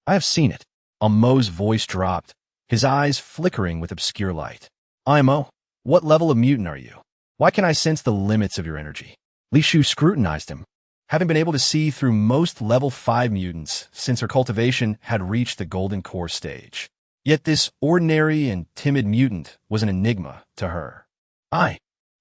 have seen it. Mo's voice dropped, his eyes flickering with obscure light. Mo, what level of mutant are you? Why can I sense the limits of your energy? Li Shu scrutinized him, having been able to see through most level 5 mutants since her cultivation had reached the golden core stage. Yet this ordinary and timid mutant was an enigma to her. I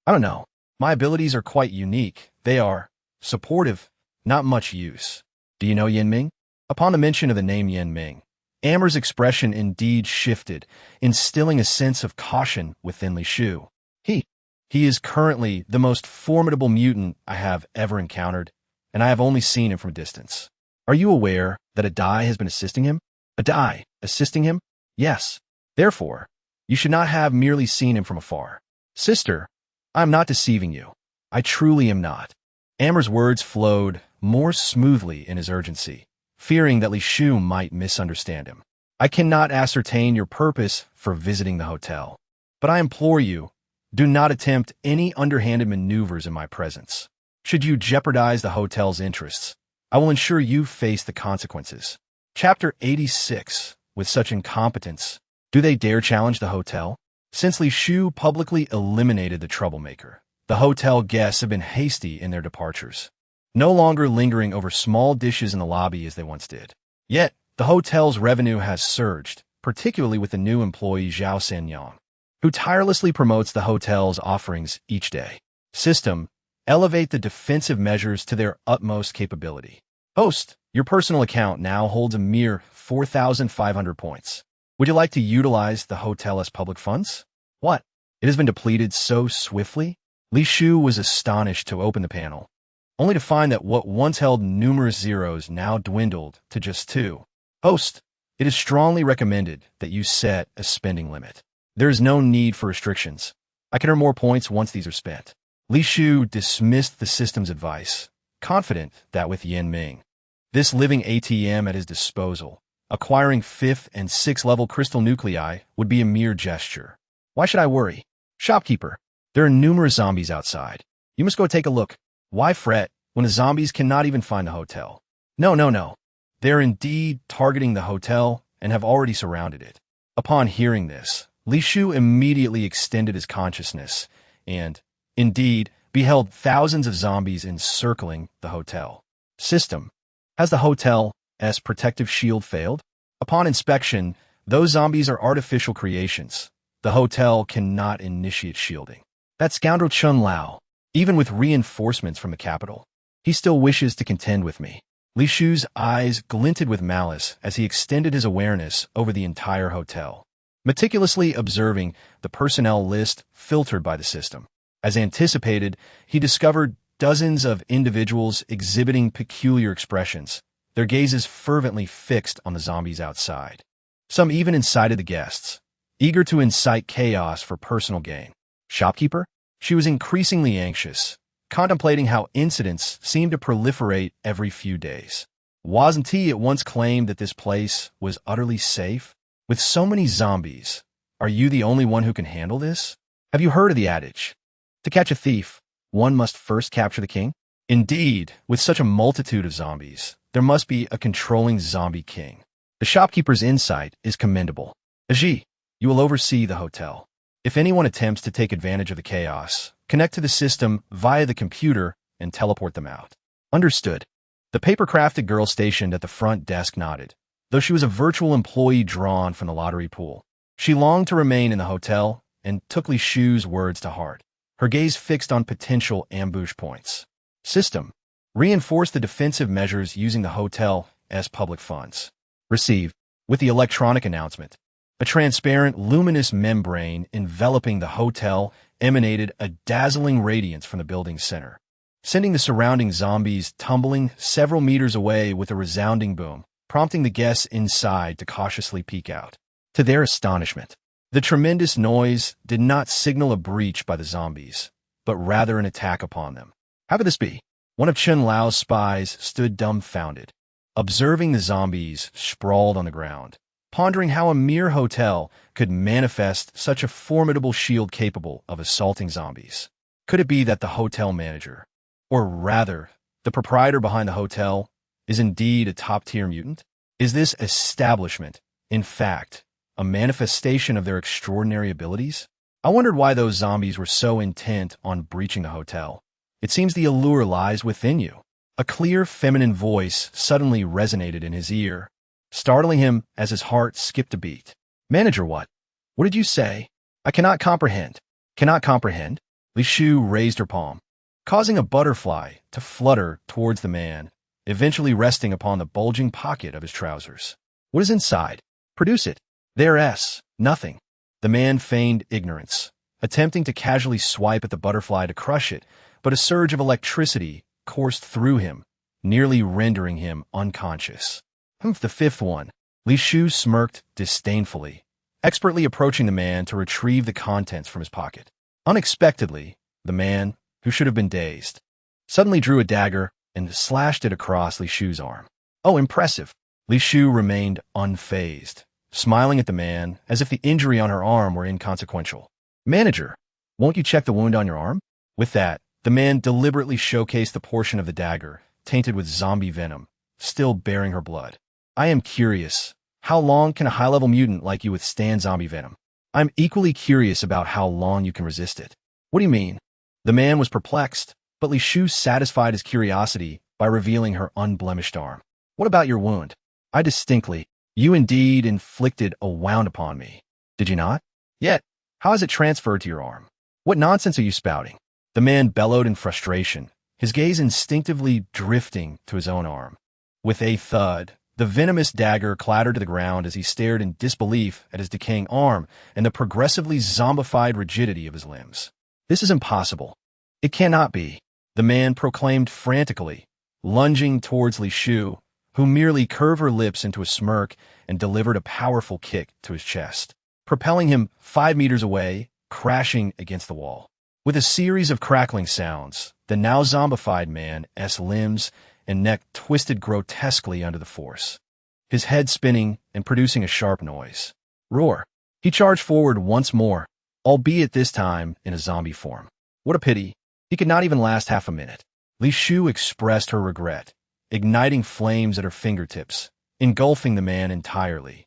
don't know. My abilities are quite unique. They are supportive, not much use. Do you know Yen Ming? Upon the mention of the name Yen Ming, Amber's expression indeed shifted, instilling a sense of caution within Li Shu. He is currently the most formidable mutant I have ever encountered, and I have only seen him from a distance. Are you aware that a dye has been assisting him? A dye assisting him? Yes. Therefore, you should not have merely seen him from afar. Sister, I am not deceiving you. I truly am not. Amber's words flowed more smoothly in his urgency, fearing that Li Shu might misunderstand him. I cannot ascertain your purpose for visiting the hotel, but I implore you, do not attempt any underhanded maneuvers in my presence. Should you jeopardize the hotel's interests, I will ensure you face the consequences. Chapter 86. With such incompetence, do they dare challenge the hotel? Since Li Shu publicly eliminated the troublemaker, the hotel guests have been hasty in their departures, no longer lingering over small dishes in the lobby as they once did. Yet, the hotel's revenue has surged, particularly with the new employee Zhao Sanyang, who tirelessly promotes the hotel's offerings each day. System, elevate the defensive measures to their utmost capability. Host, your personal account now holds a mere 4,500 points. Would you like to utilize the hotel as public funds? What? It has been depleted so swiftly? Li Shu was astonished to open the panel, only to find that what once held numerous zeros now dwindled to just 2. Host, it is strongly recommended that you set a spending limit. There is no need for restrictions. I can earn more points once these are spent. Li Shu dismissed the system's advice, confident that with Yen Ming, this living ATM at his disposal, acquiring 5th and 6th level crystal nuclei would be a mere gesture. Why should I worry? Shopkeeper, there are numerous zombies outside. You must go take a look. Why fret when the zombies cannot even find the hotel? No. They're indeed targeting the hotel and have already surrounded it. Upon hearing this, Li Shu immediately extended his consciousness and, indeed, beheld thousands of zombies encircling the hotel. System, has the hotel's protective shield failed? Upon inspection, those zombies are artificial creations. The hotel cannot initiate shielding. That scoundrel Chun Lao, even with reinforcements from the capital, he still wishes to contend with me. Li Shu's eyes glinted with malice as he extended his awareness over the entire hotel, meticulously observing the personnel list filtered by the system. As anticipated, he discovered dozens of individuals exhibiting peculiar expressions, their gazes fervently fixed on the zombies outside. Some even incited the guests, eager to incite chaos for personal gain. Shopkeeper? She was increasingly anxious, contemplating how incidents seemed to proliferate every few days. Wasn't he at once claimed that this place was utterly safe? With so many zombies, are you the only one who can handle this? Have you heard of the adage? To catch a thief, one must first capture the king? Indeed, with such a multitude of zombies, there must be a controlling zombie king. The shopkeeper's insight is commendable. Aji, you will oversee the hotel. If anyone attempts to take advantage of the chaos, connect to the system via the computer and teleport them out. Understood. The paper-crafted girl stationed at the front desk nodded, though she was a virtual employee drawn from the lottery pool. She longed to remain in the hotel and took Li Shu's words to heart, her gaze fixed on potential ambush points. System, reinforce the defensive measures using the hotel as public funds. Received. With the electronic announcement, a transparent, luminous membrane enveloping the hotel emanated a dazzling radiance from the building's center, sending the surrounding zombies tumbling several meters away with a resounding boom, prompting the guests inside to cautiously peek out. To their astonishment, the tremendous noise did not signal a breach by the zombies, but rather an attack upon them. How could this be? One of Chun Lao's spies stood dumbfounded, observing the zombies sprawled on the ground, pondering how a mere hotel could manifest such a formidable shield capable of assaulting zombies. Could it be that the hotel manager, or rather, the proprietor behind the hotel, is indeed a top-tier mutant? Is this establishment, in fact, a manifestation of their extraordinary abilities? I wondered why those zombies were so intent on breaching the hotel. It seems the allure lies within you. A clear feminine voice suddenly resonated in his ear, startling him as his heart skipped a beat. Manager, what? What did you say? I cannot comprehend. Cannot comprehend? Li Shu raised her palm, causing a butterfly to flutter towards the man, eventually resting upon the bulging pocket of his trousers. What is inside? Produce it. There's nothing. The man feigned ignorance, attempting to casually swipe at the butterfly to crush it, but a surge of electricity coursed through him, nearly rendering him unconscious. The fifth one. Li Shu smirked disdainfully, expertly approaching the man to retrieve the contents from his pocket. Unexpectedly, the man, who should have been dazed, suddenly drew a dagger and slashed it across Li Shu's arm. Oh, impressive. Li Shu remained unfazed, smiling at the man as if the injury on her arm were inconsequential. Manager, won't you check the wound on your arm? With that, the man deliberately showcased the portion of the dagger, tainted with zombie venom, still bearing her blood. I am curious. How long can a high-level mutant like you withstand zombie venom? I'm equally curious about how long you can resist it. What do you mean? The man was perplexed, but Li Shu satisfied his curiosity by revealing her unblemished arm. What about your wound? I distinctly. You indeed inflicted a wound upon me. Did you not? Yet, how has it transferred to your arm? What nonsense are you spouting? The man bellowed in frustration, his gaze instinctively drifting to his own arm. With a thud, the venomous dagger clattered to the ground as he stared in disbelief at his decaying arm and the progressively zombified rigidity of his limbs. This is impossible. It cannot be, the man proclaimed frantically, lunging towards Li Shu, who merely curved her lips into a smirk and delivered a powerful kick to his chest, propelling him 5 meters away, crashing against the wall. With a series of crackling sounds, the now zombified man's limbs and neck twisted grotesquely under the force, his head spinning and producing a sharp noise. Roar! He charged forward once more, albeit this time in a zombie form. What a pity. He could not even last half a minute. Li Shu expressed her regret, igniting flames at her fingertips, engulfing the man entirely,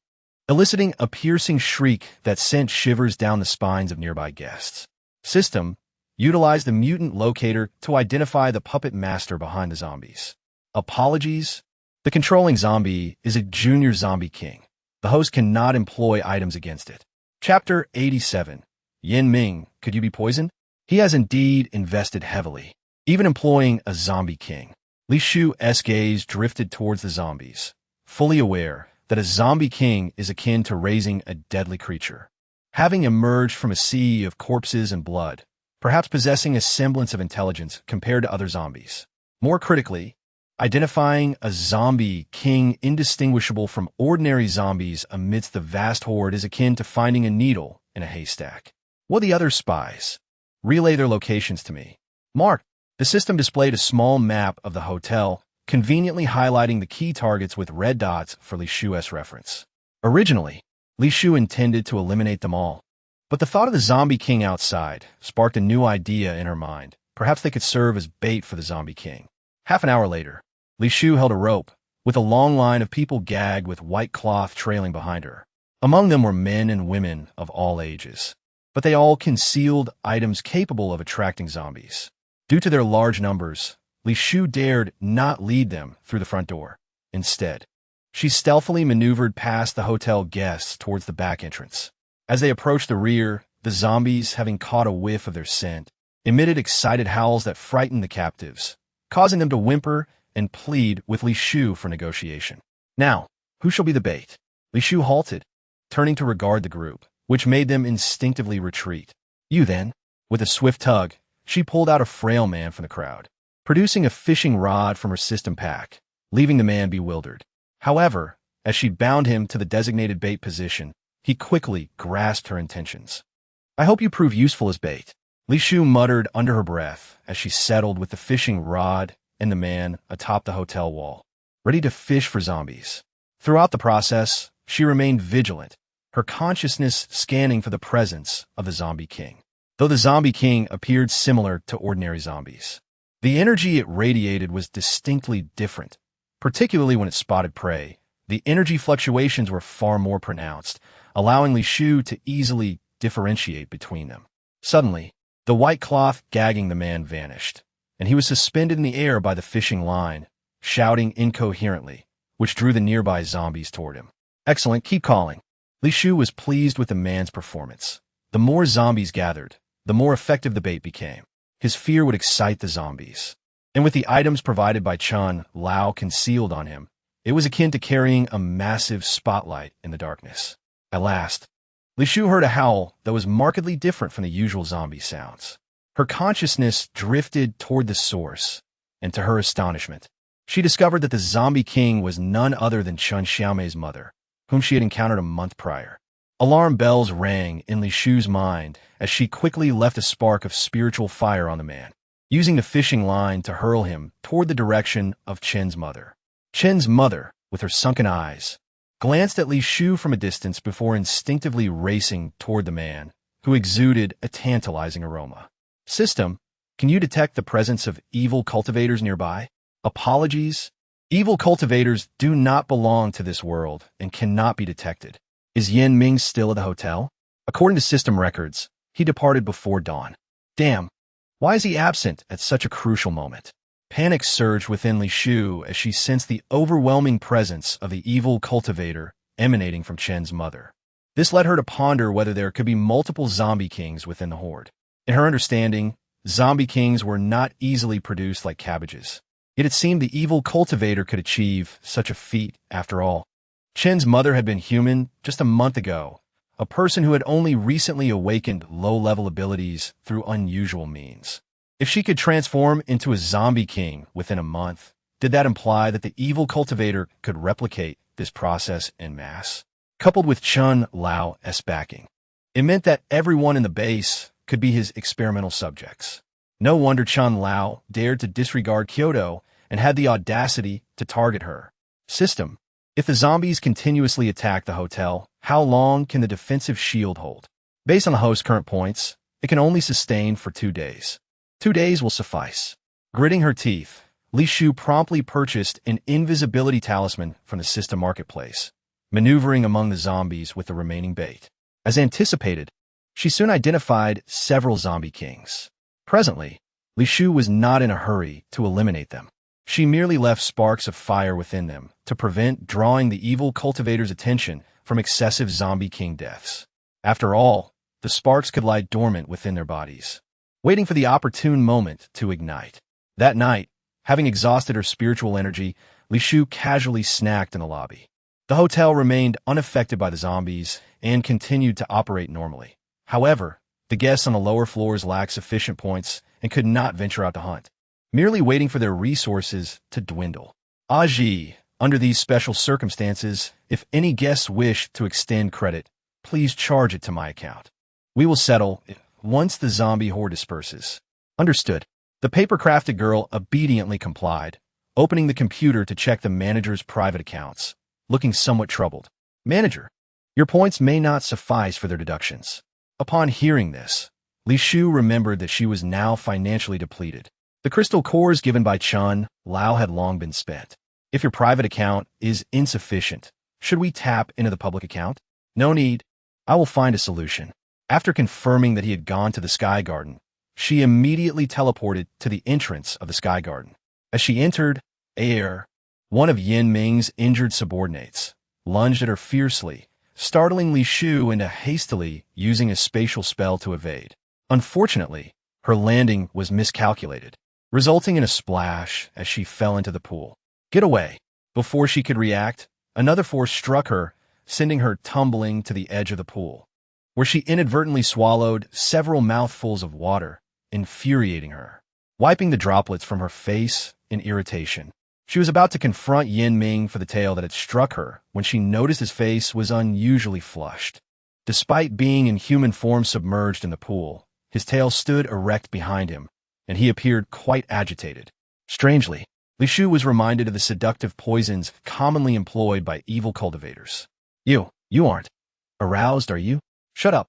eliciting a piercing shriek that sent shivers down the spines of nearby guests. System utilized the mutant locator to identify the puppet master behind the zombies. Apologies. The controlling zombie is a junior zombie king. The host cannot employ items against it. Chapter 87. Yin Ming, could you be poisoned? He has indeed invested heavily, even employing a zombie king. Li Shu's gaze drifted towards the zombies, fully aware that a zombie king is akin to raising a deadly creature. Having emerged from a sea of corpses and blood, perhaps possessing a semblance of intelligence compared to other zombies. More critically, identifying a zombie king indistinguishable from ordinary zombies amidst the vast horde is akin to finding a needle in a haystack. Will the other spies relay their locations to me? Mark. The system displayed a small map of the hotel, conveniently highlighting the key targets with red dots for Li Shu's reference. Originally, Li Shu intended to eliminate them all, but the thought of the zombie king outside sparked a new idea in her mind. Perhaps they could serve as bait for the zombie king. Half an hour later, Li Shu held a rope, with a long line of people gagged with white cloth trailing behind her. Among them were men and women of all ages, but they all concealed items capable of attracting zombies. Due to their large numbers, Li Shu dared not lead them through the front door. Instead, she stealthily maneuvered past the hotel guests towards the back entrance. As they approached the rear, the zombies, having caught a whiff of their scent, emitted excited howls that frightened the captives, causing them to whimper and plead with Li Shu for negotiation. Now, who shall be the bait? Li Shu halted, turning to regard the group, which made them instinctively retreat. You then. With a swift tug, she pulled out a frail man from the crowd, producing a fishing rod from her system pack, leaving the man bewildered. However, as she bound him to the designated bait position, he quickly grasped her intentions. I hope you prove useful as bait, Li Shu muttered under her breath as she settled with the fishing rod and the man atop the hotel wall, ready to fish for zombies. Throughout the process, she remained vigilant, her consciousness scanning for the presence of the Zombie King. Though the Zombie King appeared similar to ordinary zombies, the energy it radiated was distinctly different, particularly when it spotted prey. The energy fluctuations were far more pronounced, allowing Li Shu to easily differentiate between them. Suddenly, the white cloth gagging the man vanished, and he was suspended in the air by the fishing line, shouting incoherently, which drew the nearby zombies toward him. "Excellent, keep calling." Li Shu was pleased with the man's performance. The more zombies gathered, the more effective the bait became. His fear would excite the zombies. And with the items provided by Chun Lao concealed on him, it was akin to carrying a massive spotlight in the darkness. At last, Li Shu heard a howl that was markedly different from the usual zombie sounds. Her consciousness drifted toward the source, and to her astonishment, she discovered that the Zombie King was none other than Chun Xiaomei's mother, whom she had encountered a month prior. Alarm bells rang in Li Shu's mind as she quickly left a spark of spiritual fire on the man, using the fishing line to hurl him toward the direction of Chen's mother. Chen's mother, with her sunken eyes, glanced at Li Shu from a distance before instinctively racing toward the man, who exuded a tantalizing aroma. "System, can you detect the presence of evil cultivators nearby?" "Apologies. Evil cultivators do not belong to this world and cannot be detected." "Is Yin Ming still at the hotel?" "According to system records, he departed before dawn." "Damn. Why is he absent at such a crucial moment?" Panic surged within Li Shu as she sensed the overwhelming presence of the evil cultivator emanating from Chen's mother. This led her to ponder whether there could be multiple zombie kings within the horde. In her understanding, zombie kings were not easily produced like cabbages. Yet it seemed the evil cultivator could achieve such a feat after all. Chen's mother had been human just a month ago, a person who had only recently awakened low-level abilities through unusual means. If she could transform into a zombie king within a month, did that imply that the evil cultivator could replicate this process en masse? Coupled with Chun Lao's backing, it meant that everyone in the base could be his experimental subjects. No wonder Chun Lao dared to disregard Kyoto and had the audacity to target her. "System, if the zombies continuously attack the hotel, how long can the defensive shield hold?" "Based on the host's current points, it can only sustain for 2 days. 2 days will suffice." Gritting her teeth, Li Shu promptly purchased an invisibility talisman from the system marketplace, maneuvering among the zombies with the remaining bait. As anticipated, she soon identified several zombie kings. Presently, Li Shu was not in a hurry to eliminate them. She merely left sparks of fire within them to prevent drawing the evil cultivator's attention from excessive zombie king deaths. After all, the sparks could lie dormant within their bodies, waiting for the opportune moment to ignite. That night, having exhausted her spiritual energy, Li Shu casually snacked in the lobby. The hotel remained unaffected by the zombies and continued to operate normally. However, the guests on the lower floors lacked sufficient points and could not venture out to hunt, merely waiting for their resources to dwindle. Aji, under these special circumstances, if any guests wish to extend credit, please charge it to my account. We will settle once the zombie horde disperses. Understood. The paper-crafted girl obediently complied, opening the computer to check the manager's private accounts, looking somewhat troubled. "Manager, your points may not suffice for their deductions." Upon hearing this, Li Shu remembered that she was now financially depleted. The crystal cores given by Chun Lao had long been spent. "If your private account is insufficient, should we tap into the public account?" "No need. I will find a solution." After confirming that he had gone to the Sky Garden, she immediately teleported to the entrance of the Sky Garden. As she entered, Air, one of Yin Ming's injured subordinates, lunged at her fiercely, startling Li Shu into hastily using a spatial spell to evade. Unfortunately, her landing was miscalculated, resulting in a splash as she fell into the pool. "Get away!" Before she could react, another force struck her, sending her tumbling to the edge of the pool, where she inadvertently swallowed several mouthfuls of water, infuriating her. Wiping the droplets from her face in irritation, she was about to confront Yin Ming for the tail that had struck her when she noticed his face was unusually flushed. Despite being in human form submerged in the pool, his tail stood erect behind him, and he appeared quite agitated. Strangely, Li Shu was reminded of the seductive poisons commonly employed by evil cultivators. You aren't aroused, are you? Shut up.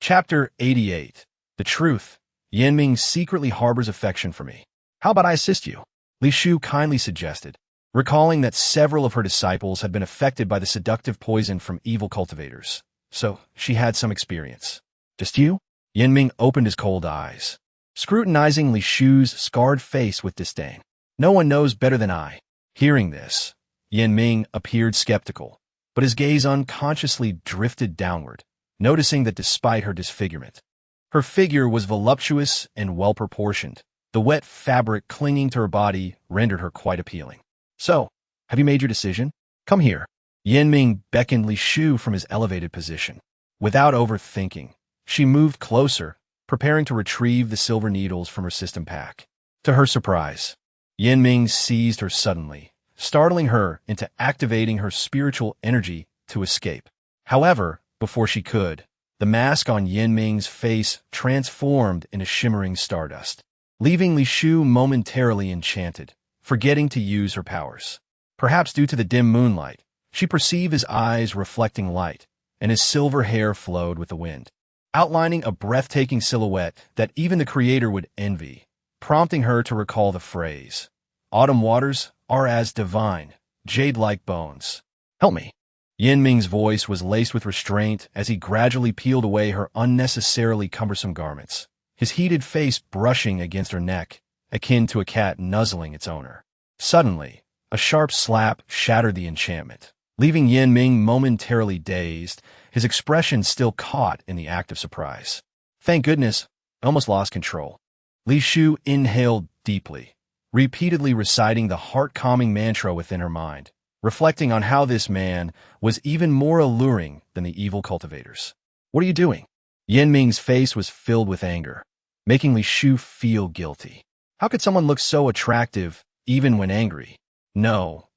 Chapter 88. The truth. Yanming secretly harbors affection for me. How about I assist you? Li Shu kindly suggested, recalling that several of her disciples had been affected by the seductive poison from evil cultivators. So, she had some experience. Just you? Yanming opened his cold eyes, scrutinizing Li Shu's scarred face with disdain. No one knows better than I. Hearing this, Yanming appeared skeptical, but his gaze unconsciously drifted downward, noticing that despite her disfigurement, her figure was voluptuous and well-proportioned. The wet fabric clinging to her body rendered her quite appealing. So, have you made your decision? Come here. Yanming beckoned Li Shu from his elevated position. Without overthinking, she moved closer, preparing to retrieve the silver needles from her system pack. To her surprise, Yanming seized her suddenly, startling her into activating her spiritual energy to escape. However, before she could, the mask on Yanming's face transformed into shimmering stardust, leaving Li Shu momentarily enchanted, forgetting to use her powers. Perhaps due to the dim moonlight, she perceived his eyes reflecting light, and his silver hair flowed with the wind, outlining a breathtaking silhouette that even the creator would envy, prompting her to recall the phrase, "Autumn waters are as divine, jade-like bones. Help me." Yanming's voice was laced with restraint as he gradually peeled away her unnecessarily cumbersome garments, his heated face brushing against her neck, akin to a cat nuzzling its owner. Suddenly, a sharp slap shattered the enchantment, leaving Yanming momentarily dazed, his expression still caught in the act of surprise. Thank goodness, I almost lost control. Li Shu inhaled deeply, repeatedly reciting the heart-calming mantra within her mind, reflecting on how this man was even more alluring than the evil cultivators. What are you doing? Yanming's face was filled with anger, making Li Shu feel guilty. How could someone look so attractive even when angry? No.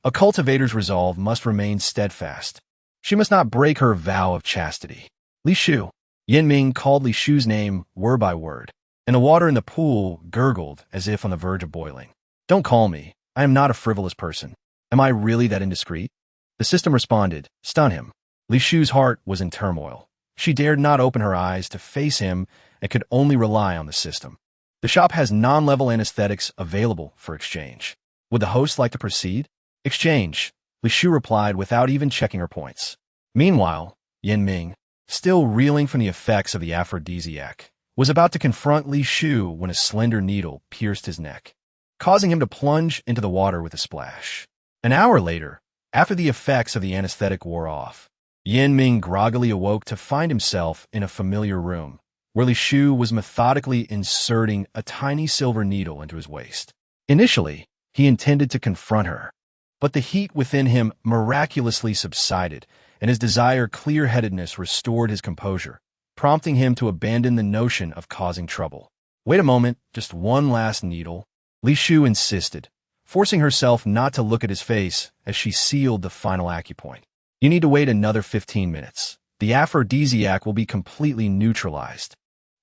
A cultivator's resolve must remain steadfast. She must not break her vow of chastity. Li Shu. Yanming called Li Shu's name word by word, and the water in the pool gurgled as if on the verge of boiling. Don't call me. I am not a frivolous person. Am I really that indiscreet? The system responded, stun him. Li Shu's heart was in turmoil. She dared not open her eyes to face him and could only rely on the system. The shop has non-level anesthetics available for exchange. Would the host like to proceed? Exchange, Li Shu replied without even checking her points. Meanwhile, Yanming, still reeling from the effects of the aphrodisiac, was about to confront Li Shu when a slender needle pierced his neck, causing him to plunge into the water with a splash. An hour later, after the effects of the anesthetic wore off, Yanming groggily awoke to find himself in a familiar room, where Li Shu was methodically inserting a tiny silver needle into his waist. Initially, he intended to confront her, but the heat within him miraculously subsided, and his desired clear-headedness restored his composure, prompting him to abandon the notion of causing trouble. Wait a moment, just one last needle, Li Shu insisted, forcing herself not to look at his face as she sealed the final acupoint. You need to wait another 15 minutes. The aphrodisiac will be completely neutralized.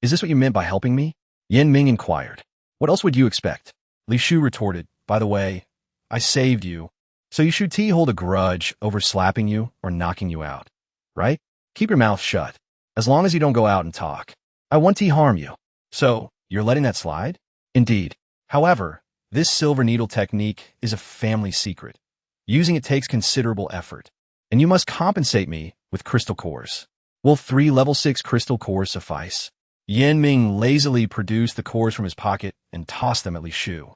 Is this what you meant by helping me? Yanming inquired. What else would you expect? Li Shu retorted, by the way, I saved you. So you should hold a grudge over slapping you or knocking you out, right? Keep your mouth shut, as long as you don't go out and talk. I won't harm you. So, you're letting that slide? Indeed. However, this silver needle technique is a family secret. Using it takes considerable effort, and you must compensate me with crystal cores. Will 3 level 6 crystal cores suffice? Yanming lazily produced the cores from his pocket and tossed them at Li Shu.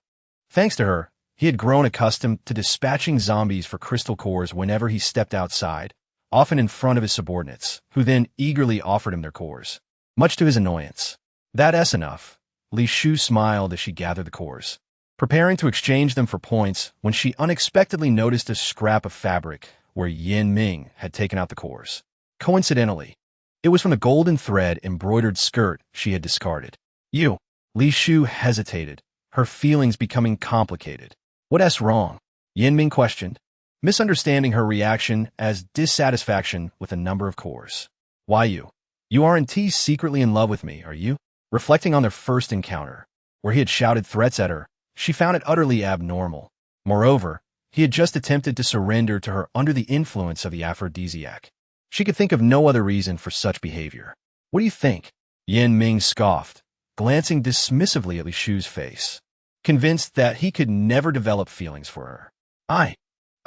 Thanks to her, he had grown accustomed to dispatching zombies for crystal cores whenever he stepped outside, often in front of his subordinates, who then eagerly offered him their cores, much to his annoyance. That's enough. Li Shu smiled as she gathered the cores, preparing to exchange them for points when she unexpectedly noticed a scrap of fabric where Yanming had taken out the cores. Coincidentally, it was from the golden thread embroidered skirt she had discarded. You. Li Shu hesitated, her feelings becoming complicated. What's wrong? Yanming questioned, misunderstanding her reaction as dissatisfaction with a number of cores. Why you? You aren't secretly in love with me, are you? Reflecting on their first encounter, where he had shouted threats at her, she found it utterly abnormal. Moreover, He had just attempted to surrender to her under the influence of the aphrodisiac. She could think of no other reason for such behavior. What do you think? Yin Ming scoffed, glancing dismissively at Li Shu's face, convinced that he could never develop feelings for her. I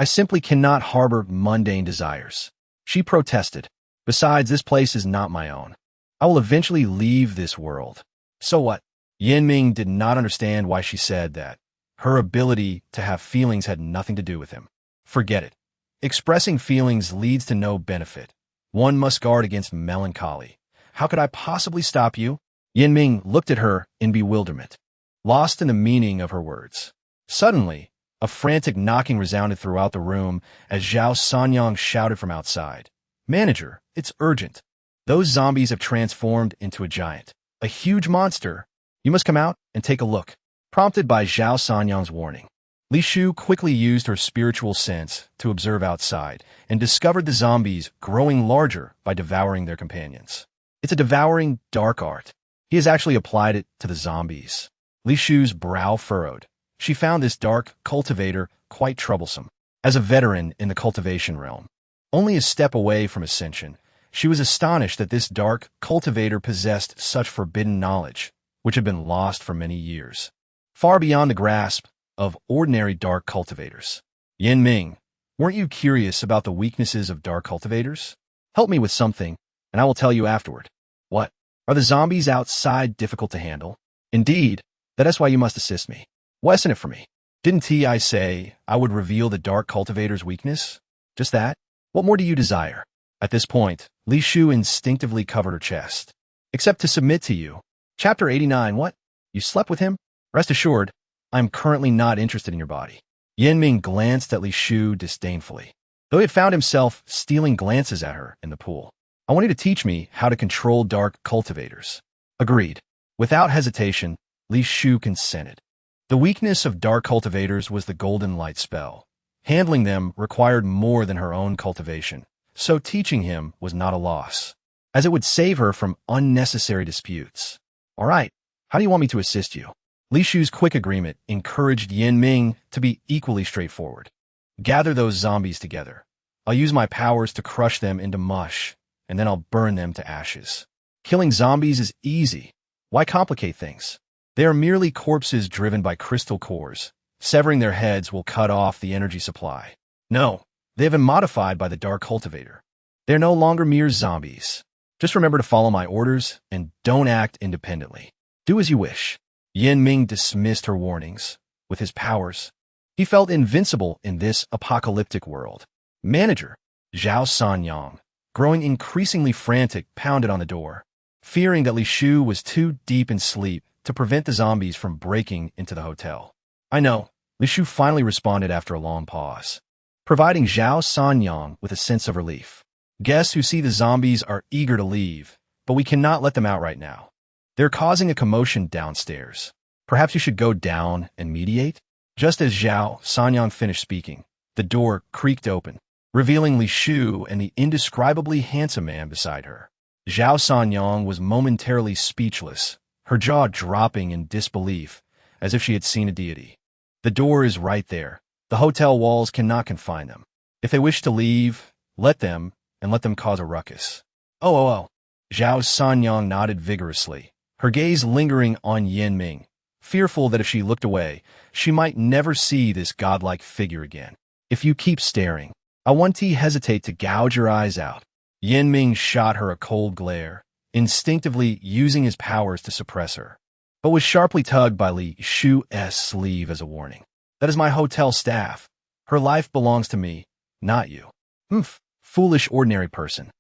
simply cannot harbor mundane desires. She protested. Besides, this place is not my own. I will eventually leave this world. So what? Yin Ming did not understand why she said that. Her ability to have feelings had nothing to do with him. Forget it. Expressing feelings leads to no benefit. One must guard against melancholy. How could I possibly stop you? Yin Ming looked at her in bewilderment, lost in the meaning of her words. Suddenly, a frantic knocking resounded throughout the room as Zhao Sanyang shouted from outside. Manager, it's urgent. Those zombies have transformed into a giant, a huge monster. You must come out and take a look. Prompted by Zhao Sanyang's warning, Li Shu quickly used her spiritual sense to observe outside and discovered the zombies growing larger by devouring their companions. It's a devouring dark art. He has actually applied it to the zombies. Li Shu's brow furrowed. She found this dark cultivator quite troublesome. As a veteran in the cultivation realm, only a step away from Ascension, she was astonished that this dark cultivator possessed such forbidden knowledge, which had been lost for many years, far beyond the grasp of ordinary dark cultivators. Yin Ming, weren't you curious about the weaknesses of dark cultivators? Help me with something, and I will tell you afterward. What? Are the zombies outside difficult to handle? Indeed, that is why you must assist me. Lessen it for me. Didn't I say I would reveal the dark cultivator's weakness? Just that? What more do you desire? At this point, Li Shu instinctively covered her chest. Except to submit to you. Chapter 89. What? You slept with him? Rest assured, I am currently not interested in your body. Yin Ming glanced at Li Shu disdainfully, though he had found himself stealing glances at her in the pool. I want you to teach me how to control dark cultivators. Agreed. Without hesitation, Li Shu consented. The weakness of dark cultivators was the golden light spell. Handling them required more than her own cultivation, so teaching him was not a loss, as it would save her from unnecessary disputes. All right, how do you want me to assist you? Li Shu's quick agreement encouraged Yin Ming to be equally straightforward. Gather those zombies together. I'll use my powers to crush them into mush, and then I'll burn them to ashes. Killing zombies is easy. Why complicate things? They are merely corpses driven by crystal cores. Severing their heads will cut off the energy supply. No, they have been modified by the dark cultivator. They're no longer mere zombies. Just remember to follow my orders and don't act independently. Do as you wish. Yin Ming dismissed her warnings. With his powers, he felt invincible in this apocalyptic world. Manager, Zhao Sanyang, growing increasingly frantic, pounded on the door, fearing that Li Shu was too deep in sleep to prevent the zombies from breaking into the hotel. I know, Li Shu finally responded after a long pause, providing Zhao Sanyang with a sense of relief. Guests who see the zombies are eager to leave, but we cannot let them out right now. They're causing a commotion downstairs. Perhaps you should go down and mediate? Just as Zhao Sanyang finished speaking, the door creaked open, revealing Li Shu and the indescribably handsome man beside her. Zhao Sanyang was momentarily speechless, her jaw dropping in disbelief, as if she had seen a deity. The door is right there. The hotel walls cannot confine them. If they wish to leave, let them, and let them cause a ruckus. Oh. Zhao Sanyang nodded vigorously, her gaze lingering on Yin Ming, fearful that if she looked away, she might never see this godlike figure again. If you keep staring, I won't hesitate to gouge your eyes out. Yin Ming shot her a cold glare, instinctively using his powers to suppress her, but was sharply tugged by Li Shu's sleeve as a warning. That is my hotel staff. Her life belongs to me, not you. Foolish ordinary person.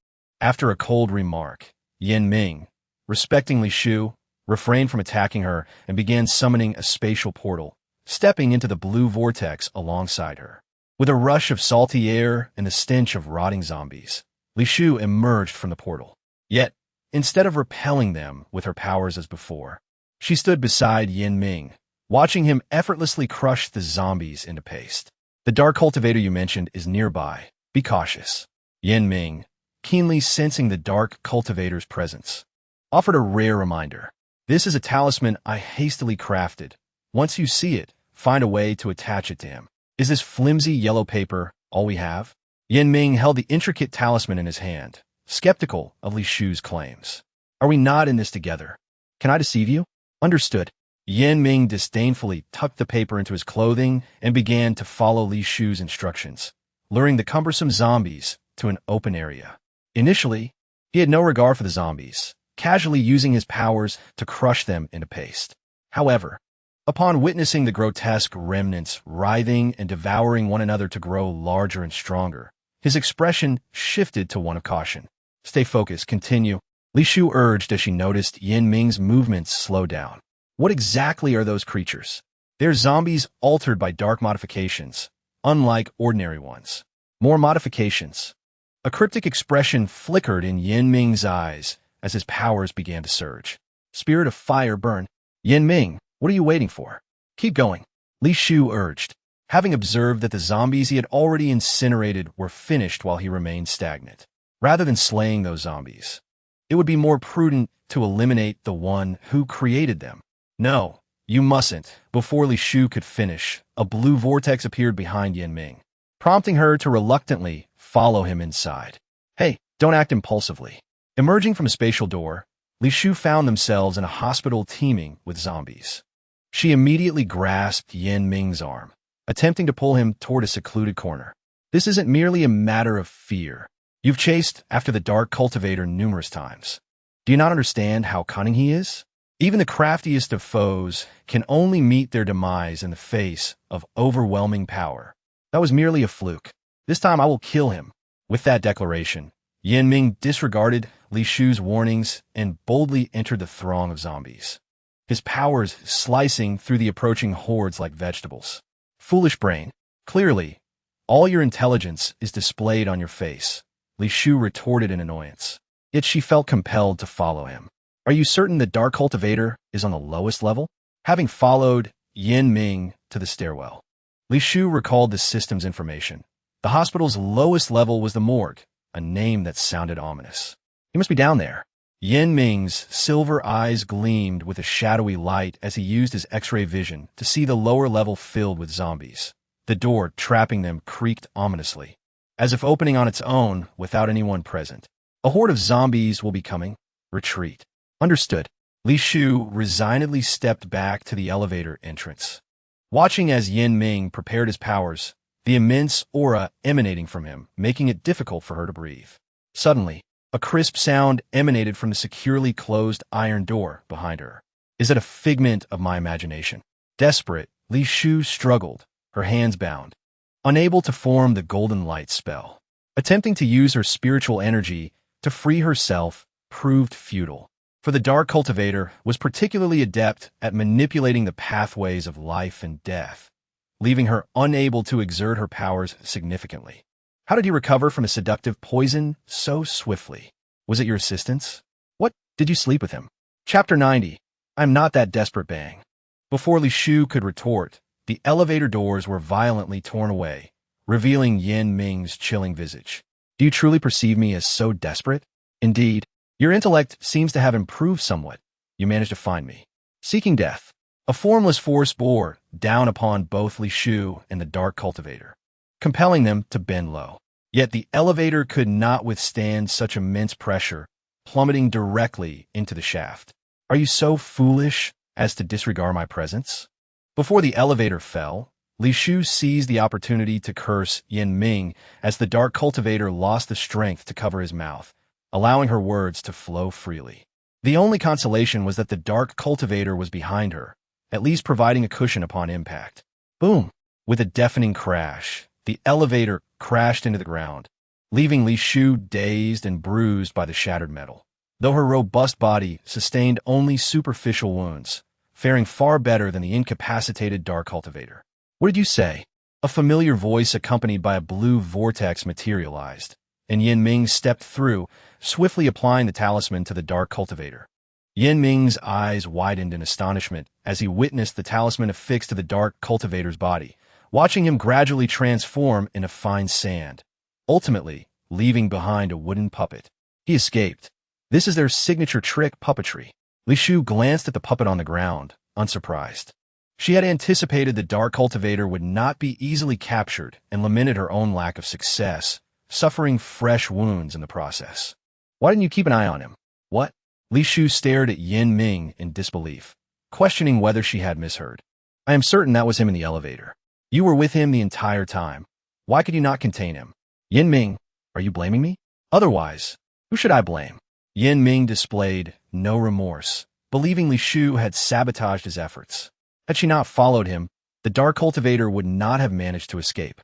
After a cold remark, Yin Ming, respecting Li Shu, refrained from attacking her and began summoning a spatial portal, stepping into the blue vortex alongside her. With a rush of salty air and the stench of rotting zombies, Li Shu emerged from the portal. Yet, instead of repelling them with her powers as before, she stood beside Yin Ming, watching him effortlessly crush the zombies into paste. The dark cultivator you mentioned is nearby. Be cautious. Yin Ming, keenly sensing the dark cultivator's presence, offered a rare reminder. This is a talisman I hastily crafted. Once you see it, find a way to attach it to him. Is this flimsy yellow paper all we have? Yin Ming held the intricate talisman in his hand, skeptical of Li Shu's claims. Are we not in this together? Can I deceive you? Understood. Yin Ming disdainfully tucked the paper into his clothing and began to follow Li Shu's instructions, luring the cumbersome zombies to an open area. Initially, he had no regard for the zombies, casually using his powers to crush them into paste. However, upon witnessing the grotesque remnants writhing and devouring one another to grow larger and stronger, his expression shifted to one of caution. Stay focused, continue, Li Shu urged as she noticed Yin Ming's movements slow down. What exactly are those creatures? They're zombies altered by dark modifications, unlike ordinary ones. More modifications. A cryptic expression flickered in Yin Ming's eyes as his powers began to surge. Spirit of fire burn. Yin Ming, what are you waiting for? Keep going, Li Shu urged, having observed that the zombies he had already incinerated were finished while he remained stagnant. Rather than slaying those zombies, it would be more prudent to eliminate the one who created them. No, you mustn't. Before Li Shu could finish, a blue vortex appeared behind Yin Ming, prompting her to reluctantly follow him inside. Hey, don't act impulsively. Emerging from a spatial door, Li Shu found themselves in a hospital teeming with zombies. She immediately grasped Yin Ming's arm, attempting to pull him toward a secluded corner. This isn't merely a matter of fear. You've chased after the Dark Cultivator numerous times. Do you not understand how cunning he is? Even the craftiest of foes can only meet their demise in the face of overwhelming power. That was merely a fluke. This time I will kill him. With that declaration, Yin Ming disregarded Li Shu's warnings and boldly entered the throng of zombies, his powers slicing through the approaching hordes like vegetables. Foolish brain. Clearly, all your intelligence is displayed on your face, Li Shu retorted in annoyance. Yet she felt compelled to follow him. Are you certain the Dark Cultivator is on the lowest level? Having followed Yin Ming to the stairwell, Li Shu recalled the system's information. The hospital's lowest level was the morgue, a name that sounded ominous. He must be down there. Yin Ming's silver eyes gleamed with a shadowy light as he used his X-ray vision to see the lower level filled with zombies. The door trapping them creaked ominously, as if opening on its own without anyone present. A horde of zombies will be coming. Retreat. Understood. Li Shu resignedly stepped back to the elevator entrance, watching as Yin Ming prepared his powers, the immense aura emanating from him, making it difficult for her to breathe. Suddenly, a crisp sound emanated from the securely closed iron door behind her. Is it a figment of my imagination? Desperate, Li Shu struggled, her hands bound, unable to form the golden light spell. Attempting to use her spiritual energy to free herself proved futile, for the Dark Cultivator was particularly adept at manipulating the pathways of life and death, leaving her unable to exert her powers significantly. How did he recover from a seductive poison so swiftly? Was it your assistance? What? Did you sleep with him? Chapter 90. I'm not that desperate. Bang. Before Li Shu could retort, the elevator doors were violently torn away, revealing Yin Ming's chilling visage. Do you truly perceive me as so desperate? Indeed. Your intellect seems to have improved somewhat. You managed to find me. Seeking death. A formless force bore down upon both Li Shu and the Dark Cultivator, compelling them to bend low. Yet the elevator could not withstand such immense pressure, plummeting directly into the shaft. Are you so foolish as to disregard my presence? Before the elevator fell, Li Shu seized the opportunity to curse Yin Ming as the Dark Cultivator lost the strength to cover his mouth, allowing her words to flow freely. The only consolation was that the Dark Cultivator was behind her, at least providing a cushion upon impact. Boom! With a deafening crash, the elevator crashed into the ground, leaving Li Shu dazed and bruised by the shattered metal. Though her robust body sustained only superficial wounds, faring far better than the incapacitated Dark Cultivator. What did you say? A familiar voice accompanied by a blue vortex materialized, and Yin Ming stepped through, swiftly applying the talisman to the Dark Cultivator. Yin Ming's eyes widened in astonishment as he witnessed the talisman affixed to the Dark Cultivator's body, watching him gradually transform into fine sand, ultimately leaving behind a wooden puppet. He escaped. This is their signature trick, puppetry. Li Shu glanced at the puppet on the ground, unsurprised. She had anticipated the Dark Cultivator would not be easily captured and lamented her own lack of success, suffering fresh wounds in the process. Why didn't you keep an eye on him? What? Li Shu stared at Yin Ming in disbelief, questioning whether she had misheard. I am certain that was him in the elevator. You were with him the entire time. Why could you not contain him? Yin Ming, are you blaming me? Otherwise, who should I blame? Yin Ming displayed no remorse, believing Li Shu had sabotaged his efforts. Had she not followed him, the Dark Cultivator would not have managed to escape.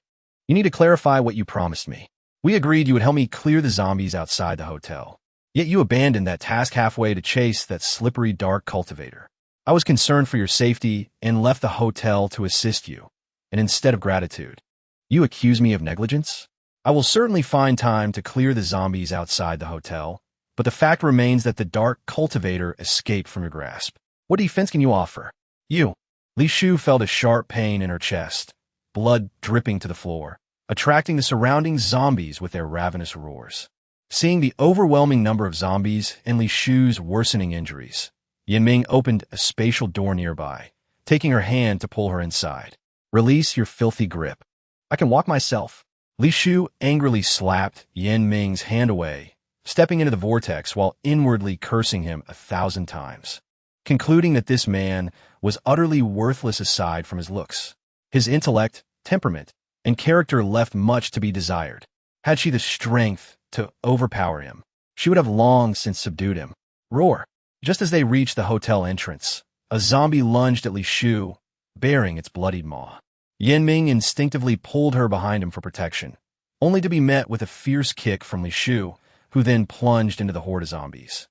You need to clarify what you promised me. We agreed you would help me clear the zombies outside the hotel. Yet you abandoned that task halfway to chase that slippery Dark Cultivator. I was concerned for your safety and left the hotel to assist you, and instead of gratitude, you accuse me of negligence? I will certainly find time to clear the zombies outside the hotel, but the fact remains that the Dark Cultivator escaped from your grasp. What defense can you offer? You. Li Shu felt a sharp pain in her chest, blood dripping to the floor, attracting the surrounding zombies with their ravenous roars. Seeing the overwhelming number of zombies and Li Shu's worsening injuries, Yin Ming opened a spatial door nearby, taking her hand to pull her inside. Release your filthy grip. I can walk myself. Li Shu angrily slapped Yin Ming's hand away, stepping into the vortex while inwardly cursing him 1,000 times, concluding that this man was utterly worthless aside from his looks. His intellect, temperament, and character left much to be desired. Had she the strength to overpower him, she would have long since subdued him. Roar! Just as they reached the hotel entrance, a zombie lunged at Li Shu, bearing its bloodied maw. Yin Ming instinctively pulled her behind him for protection, only to be met with a fierce kick from Li Shu, who then plunged into the horde of zombies.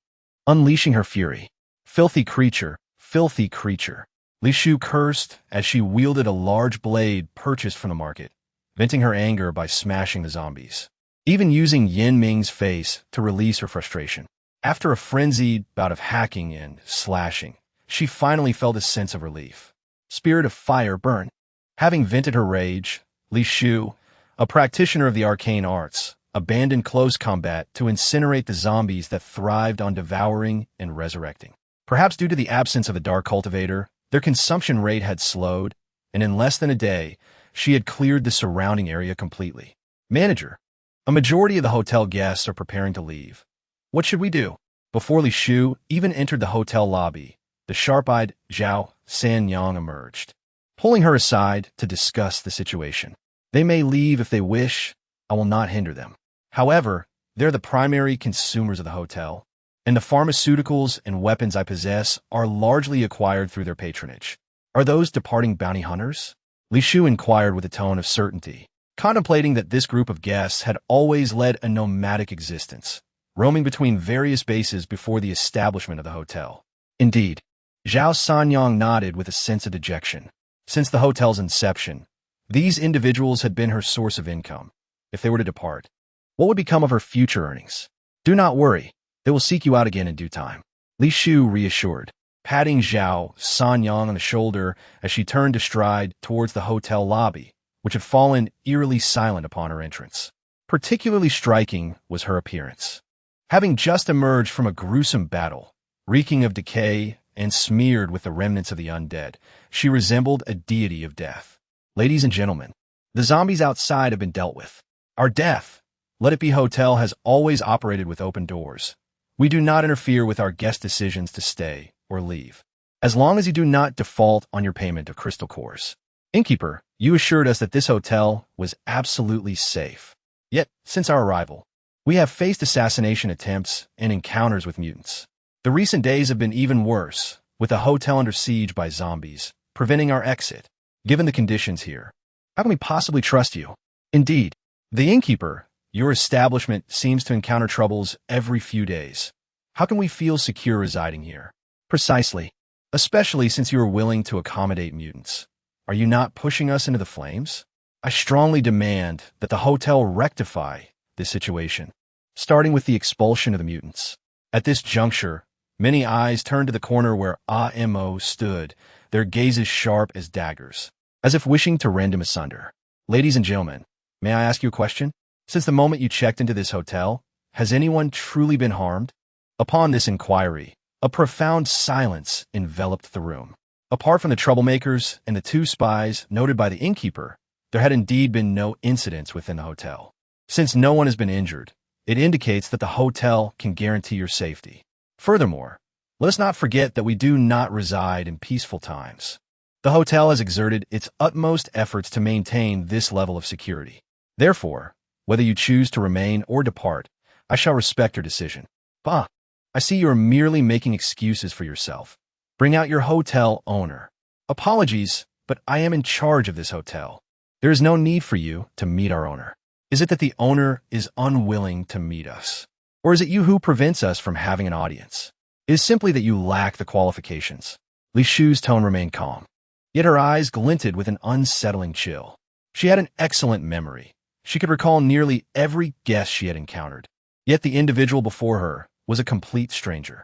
Unleashing her fury. Filthy creature, filthy creature. Li Shu cursed as she wielded a large blade purchased from the market, venting her anger by smashing the zombies, even using Yin Ming's face to release her frustration. After a frenzied bout of hacking and slashing, she finally felt a sense of relief. Spirit of fire burn. Having vented her rage, Li Shu, a practitioner of the arcane arts, abandoned close combat to incinerate the zombies that thrived on devouring and resurrecting. Perhaps due to the absence of a Dark Cultivator, their consumption rate had slowed, and in less than a day, she had cleared the surrounding area completely. Manager, a majority of the hotel guests are preparing to leave. What should we do? Before Li Shu even entered the hotel lobby, the sharp-eyed Zhao Sanyang emerged, pulling her aside to discuss the situation. They may leave if they wish. I will not hinder them. However, they're the primary consumers of the hotel, and the pharmaceuticals and weapons I possess are largely acquired through their patronage. Are those departing bounty hunters? Li Shu inquired with a tone of certainty, contemplating that this group of guests had always led a nomadic existence, roaming between various bases before the establishment of the hotel. Indeed, Zhao Sanyang nodded with a sense of dejection. Since the hotel's inception, these individuals had been her source of income. If they were to depart, what would become of her future earnings? Do not worry, they will seek you out again in due time. Li Shu reassured, patting Zhao Sanyang on the shoulder as she turned to stride towards the hotel lobby, which had fallen eerily silent upon her entrance. Particularly striking was her appearance. Having just emerged from a gruesome battle, reeking of decay and smeared with the remnants of the undead, she resembled a deity of death. Ladies and gentlemen, the zombies outside have been dealt with. Our death, Let It Be Hotel, has always operated with open doors. We do not interfere with our guest decisions to stay or leave, as long as you do not default on your payment of crystal cores. Innkeeper, you assured us that this hotel was absolutely safe. Yet, since our arrival, we have faced assassination attempts and encounters with mutants. The recent days have been even worse, with the hotel under siege by zombies, preventing our exit. Given the conditions here, how can we possibly trust you? Indeed, the innkeeper, your establishment seems to encounter troubles every few days. How can we feel secure residing here? Precisely, especially since you are willing to accommodate mutants. Are you not pushing us into the flames? I strongly demand that the hotel rectify this situation, starting with the expulsion of the mutants. At this juncture, many eyes turned to the corner where AMO stood, their gazes sharp as daggers, as if wishing to rend him asunder. Ladies and gentlemen, may I ask you a question? Since the moment you checked into this hotel, has anyone truly been harmed? Upon this inquiry, a profound silence enveloped the room. Apart from the troublemakers and the two spies noted by the innkeeper, there had indeed been no incidents within the hotel. Since no one has been injured, it indicates that the hotel can guarantee your safety. Furthermore, let us not forget that we do not reside in peaceful times. The hotel has exerted its utmost efforts to maintain this level of security. Therefore, whether you choose to remain or depart, I shall respect your decision. Bah! I see you are merely making excuses for yourself. Bring out your hotel owner. Apologies, but I am in charge of this hotel. There is no need for you to meet our owner. Is it that the owner is unwilling to meet us? Or is it you who prevents us from having an audience? It is simply that you lack the qualifications. Li Shu's tone remained calm, yet her eyes glinted with an unsettling chill. She had an excellent memory. She could recall nearly every guest she had encountered. Yet the individual before her was a complete stranger.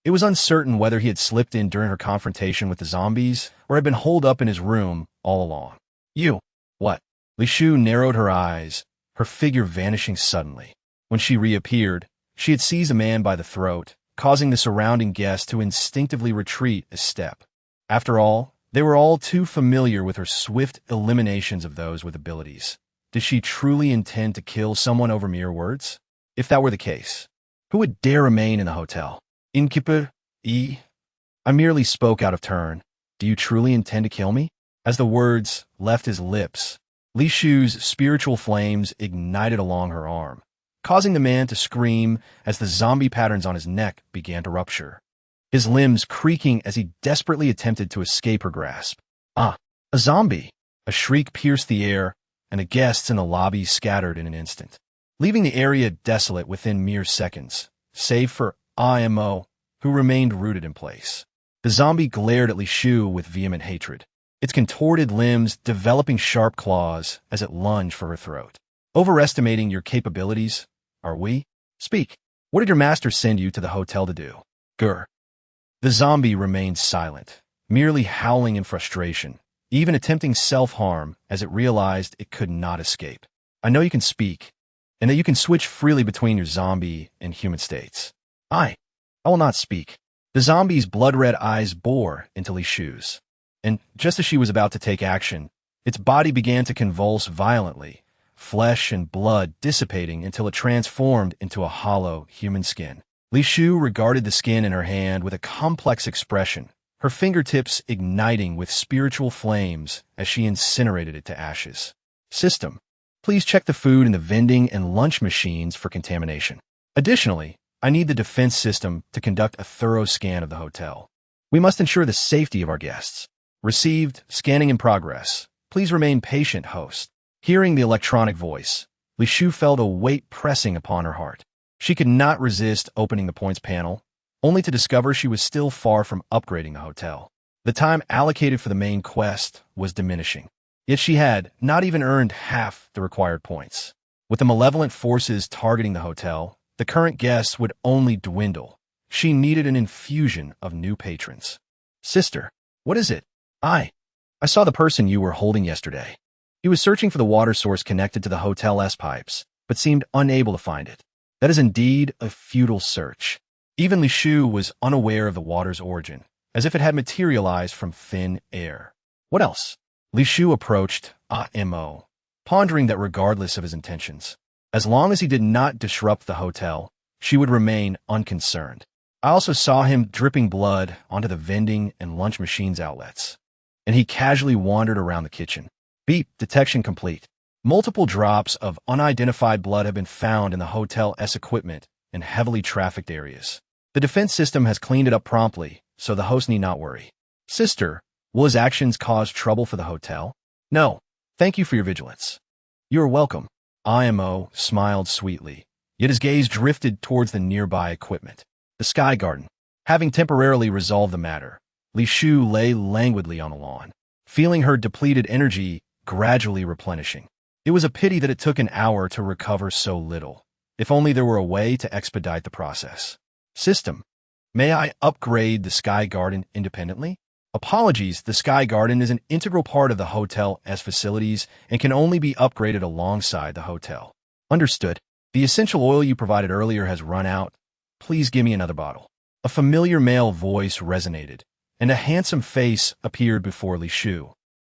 It was uncertain whether he had slipped in during her confrontation with the zombies or had been holed up in his room all along. You. What? Li Shu narrowed her eyes, her figure vanishing suddenly. When she reappeared, she had seized a man by the throat, causing the surrounding guests to instinctively retreat a step. After all, they were all too familiar with her swift eliminations of those with abilities. Did she truly intend to kill someone over mere words? If that were the case, who would dare remain in the hotel? Innkeeper, I merely spoke out of turn. Do you truly intend to kill me? As the words left his lips, Li Shu's spiritual flames ignited along her arm, causing the man to scream as the zombie patterns on his neck began to rupture, his limbs creaking as he desperately attempted to escape her grasp. Ah, a zombie! A shriek pierced the air, and the guests in the lobby scattered in an instant, leaving the area desolate within mere seconds, save for IMO, who remained rooted in place. The zombie glared at Li Shu with vehement hatred, its contorted limbs developing sharp claws as it lunged for her throat. Overestimating your capabilities, are we? Speak. What did your master send you to the hotel to do? Grr. The zombie remained silent, merely howling in frustration, even attempting self-harm as it realized it could not escape. I know you can speak, and that you can switch freely between your zombie and human states. I will not speak. The zombie's blood-red eyes bore into Li Shu's, and just as she was about to take action, its body began to convulse violently, flesh and blood dissipating until it transformed into a hollow human skin. Li Shu regarded the skin in her hand with a complex expression, her fingertips igniting with spiritual flames as she incinerated it to ashes. System, please check the food in the vending and lunch machines for contamination. Additionally, I need the defense system to conduct a thorough scan of the hotel. We must ensure the safety of our guests. Received, scanning in progress. Please remain patient, host. Hearing the electronic voice, Li Shu felt a weight pressing upon her heart. She could not resist opening the points panel, only to discover she was still far from upgrading the hotel. The time allocated for the main quest was diminishing, yet she had not even earned half the required points. With the malevolent forces targeting the hotel, the current guests would only dwindle. She needed an infusion of new patrons. Sister, what is it? I saw the person you were holding yesterday. He was searching for the water source connected to the hotel's pipes, but seemed unable to find it. That is indeed a futile search. Even Li Shu was unaware of the water's origin, as if it had materialized from thin air. What else? Li Shu approached IMO, pondering that regardless of his intentions, as long as he did not disrupt the hotel, she would remain unconcerned. I also saw him dripping blood onto the vending and lunch machines outlets, and he casually wandered around the kitchen. Beep, detection complete. Multiple drops of unidentified blood have been found in the hotel's equipment in heavily trafficked areas. The defense system has cleaned it up promptly, so the host need not worry. Sister, will his actions cause trouble for the hotel? No. Thank you for your vigilance. You are welcome. IMO smiled sweetly, yet his gaze drifted towards the nearby equipment. The Sky Garden. Having temporarily resolved the matter, Li Shu lay languidly on the lawn, feeling her depleted energy gradually replenishing. It was a pity that it took an hour to recover so little. If only there were a way to expedite the process. System, may I upgrade the Sky Garden independently? Apologies, the Sky Garden is an integral part of the hotel's facilities and can only be upgraded alongside the hotel. Understood. The essential oil you provided earlier has run out. Please give me another bottle. A familiar male voice resonated, and a handsome face appeared before Li Shu,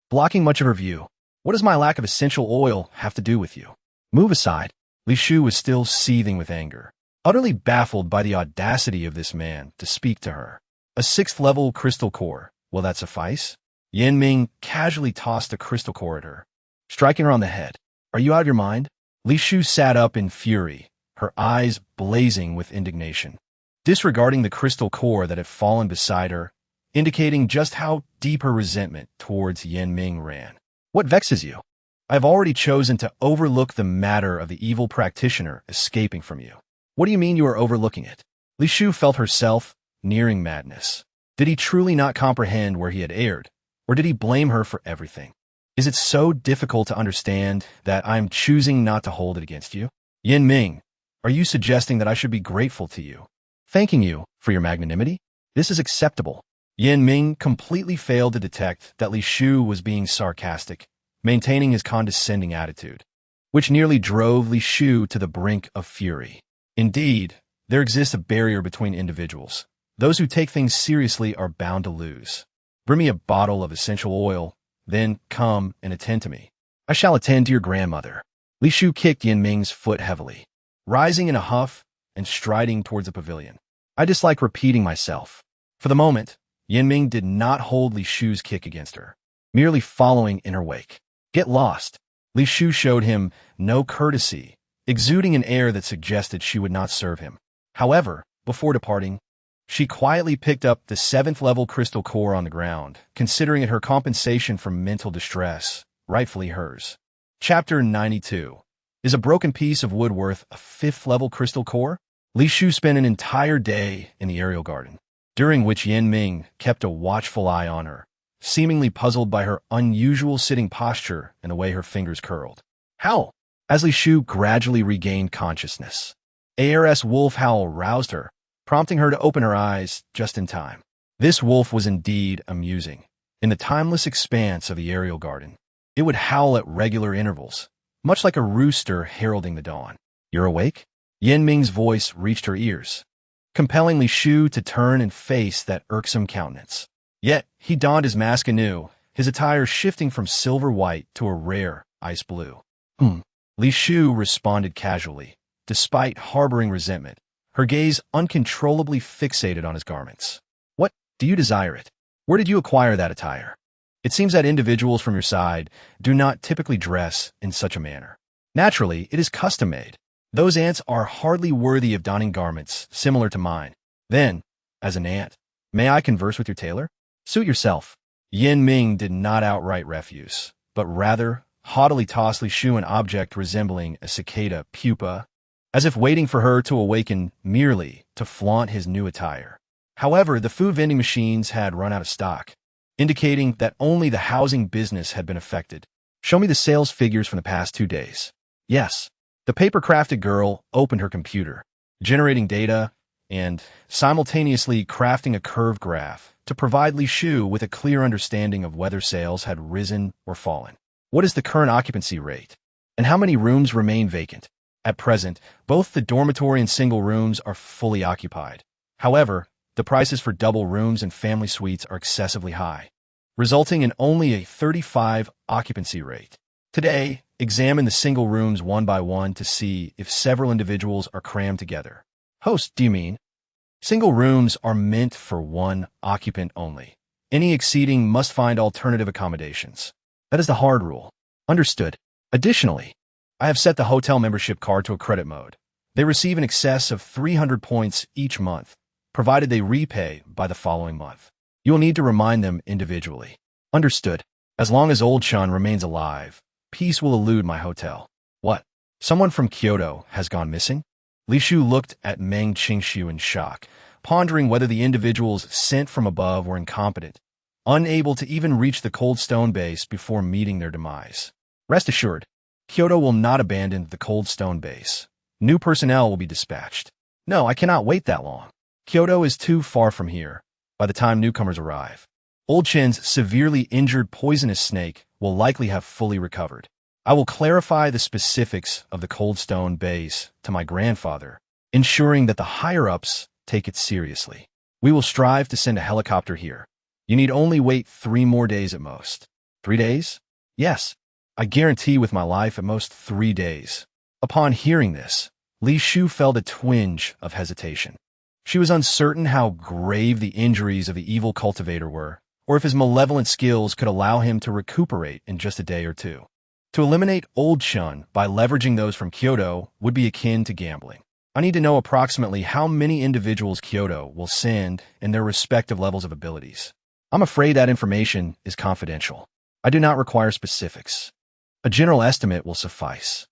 blocking much of her view. What does my lack of essential oil have to do with you? Move aside. Li Shu was still seething with anger, utterly baffled by the audacity of this man to speak to her. A 6th-level crystal core. Will that suffice? Yan Ming casually tossed a crystal core at her, striking her on the head. Are you out of your mind? Li Shu sat up in fury, her eyes blazing with indignation, disregarding the crystal core that had fallen beside her, indicating just how deep her resentment towards Yan Ming ran. What vexes you? I have already chosen to overlook the matter of the evil practitioner escaping from you. What do you mean you are overlooking it? Li Shu felt herself nearing madness. Did he truly not comprehend where he had erred, or did he blame her for everything? Is it so difficult to understand that I am choosing not to hold it against you? Yan Ming, are you suggesting that I should be grateful to you, thanking you for your magnanimity? This is acceptable. Yan Ming completely failed to detect that Li Shu was being sarcastic, maintaining his condescending attitude, which nearly drove Li Shu to the brink of fury. Indeed, there exists a barrier between individuals. Those who take things seriously are bound to lose. Bring me a bottle of essential oil, then come and attend to me. I shall attend to your grandmother. Li Shu kicked Yan Ming's foot heavily, rising in a huff and striding towards the pavilion. I dislike repeating myself. For the moment, Yan Ming did not hold Li Shu's kick against her, merely following in her wake. Get lost. Li Shu showed him no courtesy, exuding an air that suggested she would not serve him. However, before departing, she quietly picked up the 7th-level crystal core on the ground, considering it her compensation for mental distress, rightfully hers. Chapter 92. Is a broken piece of wood worth a 5th-level crystal core? Li Shu spent an entire day in the aerial garden, during which Yan Ming kept a watchful eye on her, seemingly puzzled by her unusual sitting posture and the way her fingers curled. Howl! As Li Shu gradually regained consciousness, ARS wolf howl roused her, prompting her to open her eyes just in time. This wolf was indeed amusing. In the timeless expanse of the aerial garden, it would howl at regular intervals, much like a rooster heralding the dawn. You're awake? Yan Ming's voice reached her ears, compelling Li Shu to turn and face that irksome countenance. Yet, he donned his mask anew, his attire shifting from silver white to a rare ice blue. Li Shu responded casually, despite harboring resentment, her gaze uncontrollably fixated on his garments. What? Do you desire it? Where did you acquire that attire? It seems that individuals from your side do not typically dress in such a manner. Naturally, it is custom-made. Those ants are hardly worthy of donning garments similar to mine. Then, as an ant, may I converse with your tailor? Suit yourself. Yan Ming did not outright refuse, but rather haughtily tossed Li Shu an object resembling a cicada pupa, as if waiting for her to awaken merely to flaunt his new attire. However, the food vending machines had run out of stock, indicating that only the housing business had been affected. Show me the sales figures from the past 2 days. Yes. The paper-crafted girl opened her computer, generating data and simultaneously crafting a curve graph to provide Li Shu with a clear understanding of whether sales had risen or fallen. What is the current occupancy rate? And how many rooms remain vacant? At present, both the dormitory and single rooms are fully occupied. However, the prices for double rooms and family suites are excessively high, resulting in only a 35% occupancy rate. Today, examine the single rooms one by one to see if several individuals are crammed together. Host, do you mean? Single rooms are meant for one occupant only. Any exceeding must find alternative accommodations. That is the hard rule. Understood. Additionally, I have set the hotel membership card to a credit mode. They receive in excess of 300 points each month, provided they repay by the following month. You will need to remind them individually. Understood. As long as Old Chun remains alive, peace will elude my hotel. What? Someone from Kyoto has gone missing? Li Shu looked at Meng Qingshu in shock, pondering whether the individuals sent from above were incompetent, unable to even reach the Cold Stone base before meeting their demise. Rest assured, Kyoto will not abandon the Cold Stone base. New personnel will be dispatched. No, I cannot wait that long. Kyoto is too far from here by the time newcomers arrive. Old Chen's severely injured poisonous snake will likely have fully recovered. I will clarify the specifics of the Cold Stone base to my grandfather, ensuring that the higher-ups take it seriously. We will strive to send a helicopter here. You need only wait 3 more days at most. 3 days? Yes. I guarantee with my life at most 3 days. Upon hearing this, Li Shu felt a twinge of hesitation. She was uncertain how grave the injuries of the evil cultivator were, or if his malevolent skills could allow him to recuperate in just a day or two. To eliminate Old Shun by leveraging those from Kyoto would be akin to gambling. I need to know approximately how many individuals Kyoto will send and their respective levels of abilities. I'm afraid that information is confidential. I do not require specifics. A general estimate will suffice.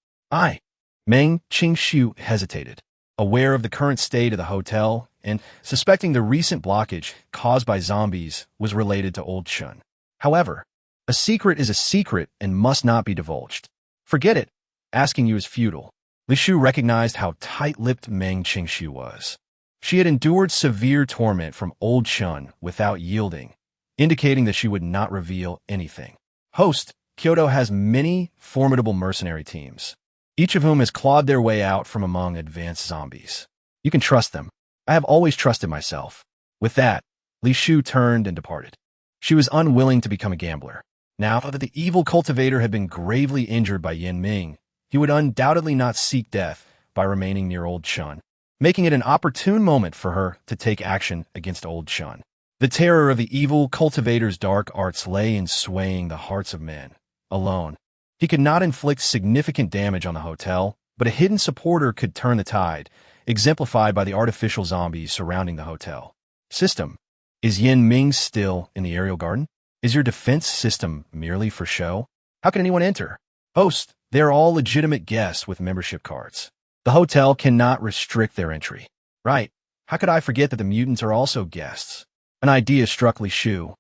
Meng Qingshu hesitated, aware of the current state of the hotel and suspecting the recent blockage caused by zombies was related to Old Shun. However, a secret is a secret and must not be divulged. Forget it. Asking you is futile. Li Shu recognized how tight-lipped Meng Qingshu was. She had endured severe torment from Old Shun without yielding, indicating that she would not reveal anything. Host, Kyoto has many formidable mercenary teams, each of whom has clawed their way out from among advanced zombies. You can trust them. I have always trusted myself. With that, Li Shu turned and departed. She was unwilling to become a gambler. Now that the evil cultivator had been gravely injured by Yin Ming, he would undoubtedly not seek death by remaining near Old Shun, making it an opportune moment for her to take action against Old Shun. The terror of the evil cultivator's dark arts lay in swaying the hearts of men. Alone, he could not inflict significant damage on the hotel, but a hidden supporter could turn the tide, exemplified by the artificial zombies surrounding the hotel. System. Is Yin Ming still in the aerial garden? Is your defense system merely for show? How can anyone enter? Host, they are all legitimate guests with membership cards. The hotel cannot restrict their entry. Right. How could I forget that the mutants are also guests? An idea struck Li Shu.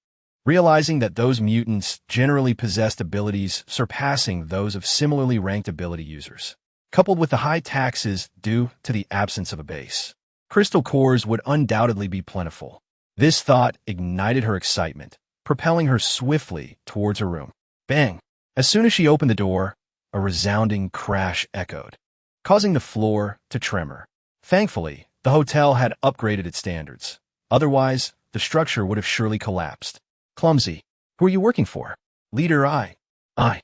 Realizing that those mutants generally possessed abilities surpassing those of similarly ranked ability users, coupled with the high taxes due to the absence of a base, crystal cores would undoubtedly be plentiful. This thought ignited her excitement, propelling her swiftly towards her room. Bang! As soon as she opened the door, a resounding crash echoed, causing the floor to tremor. Thankfully, the hotel had upgraded its standards. Otherwise, the structure would have surely collapsed. Clumsy. Who are you working for? Leader, I. The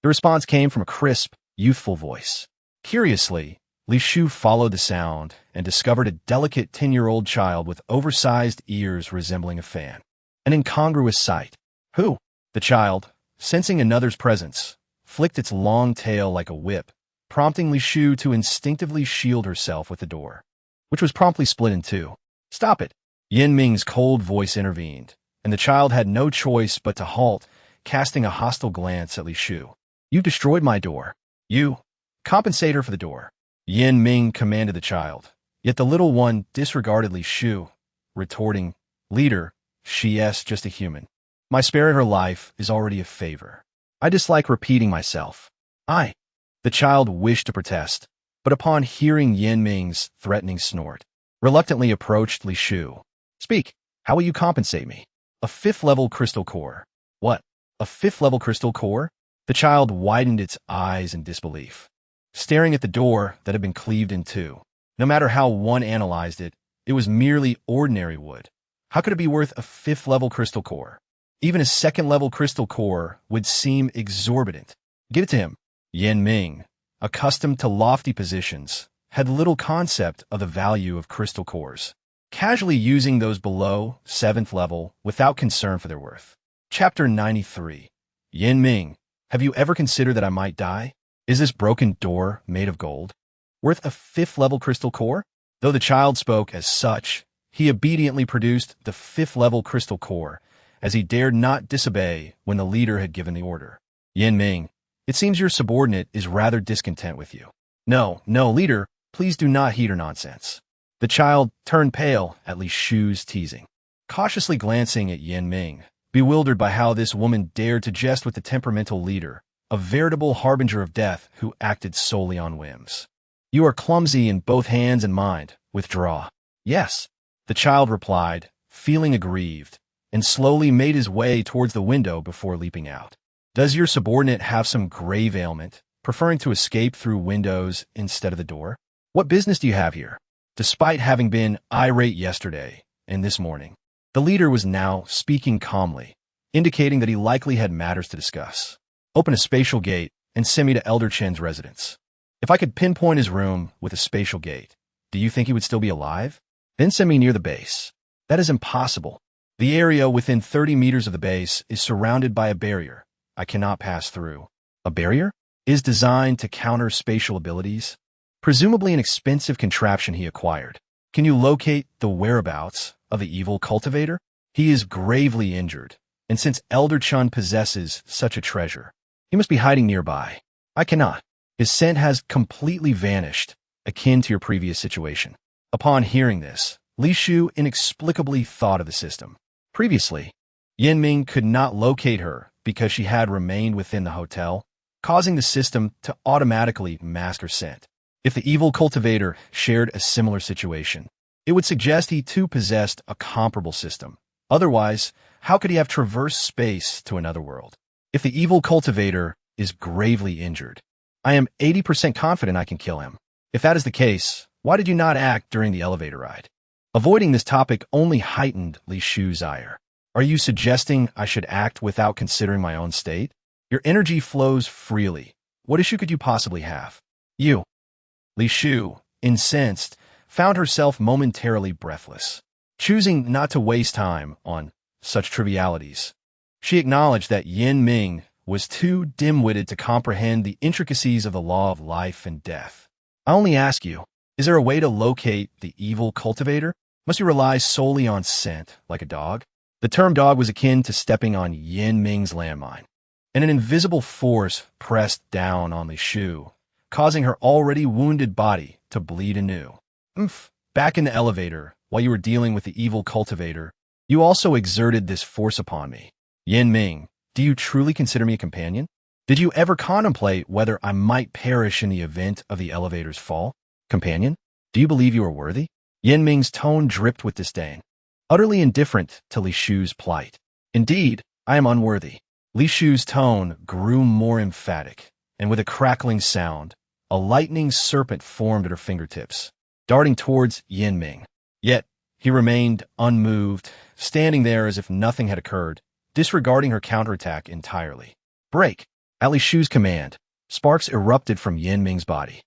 response came from a crisp, youthful voice. Curiously, Li Shu followed the sound and discovered a delicate 10-year-old child with oversized ears resembling a fan. An incongruous sight. Who? The child, sensing another's presence, flicked its long tail like a whip, prompting Li Shu to instinctively shield herself with the door, which was promptly split in two. Stop it! Yin Ming's cold voice intervened, and the child had no choice but to halt, casting a hostile glance at Li Shu. You destroyed my door. You. Compensate her for the door. Yin Ming commanded the child, yet the little one disregarded Li Shu, retorting, Leader, she is just a human. My sparing her life is already a favor. I dislike repeating myself. The child wished to protest, but upon hearing Yin Ming's threatening snort, reluctantly approached Li Shu. Speak. How will you compensate me? A 5th-level crystal core. What? A 5th-level crystal core? The child widened its eyes in disbelief, staring at the door that had been cleaved in two. No matter how one analyzed it, it was merely ordinary wood. How could it be worth a 5th-level crystal core? Even a 2nd-level crystal core would seem exorbitant. Give it to him. Yin Ming, accustomed to lofty positions, had little concept of the value of crystal cores, casually using those below 7th level without concern for their worth. Chapter 93. Yin Ming, have you ever considered that I might die? Is this broken door made of gold? Worth a 5th-level crystal core? Though the child spoke as such, he obediently produced the 5th-level crystal core, as he dared not disobey when the leader had given the order. Yin Ming, it seems your subordinate is rather discontent with you. No, leader, please do not heed her nonsense. The child turned pale at Li Shu's teasing, cautiously glancing at Yin Ming, bewildered by how this woman dared to jest with the temperamental leader, a veritable harbinger of death who acted solely on whims. You are clumsy in both hands and mind. Withdraw. Yes, the child replied, feeling aggrieved, and slowly made his way towards the window before leaping out. Does your subordinate have some grave ailment, preferring to escape through windows instead of the door? What business do you have here? Despite having been irate yesterday and this morning, The leader was now speaking calmly, indicating that he likely had matters to discuss. Open a spatial gate and send me to Elder Chen's residence. If I could pinpoint his room with a spatial gate, do you think he would still be alive? Then send me near the base. That is impossible. The area within 30 meters of the base is surrounded by a barrier. I cannot pass through. A barrier? Is designed to counter spatial abilities? Presumably an expensive contraption he acquired. Can you locate the whereabouts of the evil cultivator? He is gravely injured, and since Elder Chen possesses such a treasure, he must be hiding nearby. I cannot. His scent has completely vanished, akin to your previous situation. Upon hearing this, Li Shu inexplicably thought of the system. Previously, Yinming could not locate her because she had remained within the hotel, causing the system to automatically mask her scent. If the evil cultivator shared a similar situation, it would suggest he too possessed a comparable system. Otherwise, how could he have traversed space to another world? If the evil cultivator is gravely injured, I am 80% confident I can kill him. If that is the case, why did you not act during the elevator ride? Avoiding this topic only heightened Li Shu's ire. Are you suggesting I should act without considering my own state? Your energy flows freely. What issue could you possibly have? You. Li Shu, incensed, found herself momentarily breathless. Choosing not to waste time on such trivialities, she acknowledged that Yinming was too dim-witted to comprehend the intricacies of the law of life and death. I only ask you, is there a way to locate the evil cultivator? Must you rely solely on scent, like a dog? The term dog was akin to stepping on Yinming's landmine, and an invisible force pressed down on Li Shu, causing her already wounded body to bleed anew. Back in the elevator, while you were dealing with the evil cultivator, you also exerted this force upon me. Yinming, do you truly consider me a companion? Did you ever contemplate whether I might perish in the event of the elevator's fall? Companion, do you believe you are worthy? Yinming's tone dripped with disdain, utterly indifferent to Li Shu's plight. Indeed, I am unworthy. Li Shu's tone grew more emphatic, and with a crackling sound, a lightning serpent formed at her fingertips, darting towards Yinming. Yet, he remained unmoved, standing there as if nothing had occurred, disregarding her counterattack entirely. Break! At Li Shu's command, sparks erupted from Yinming's body,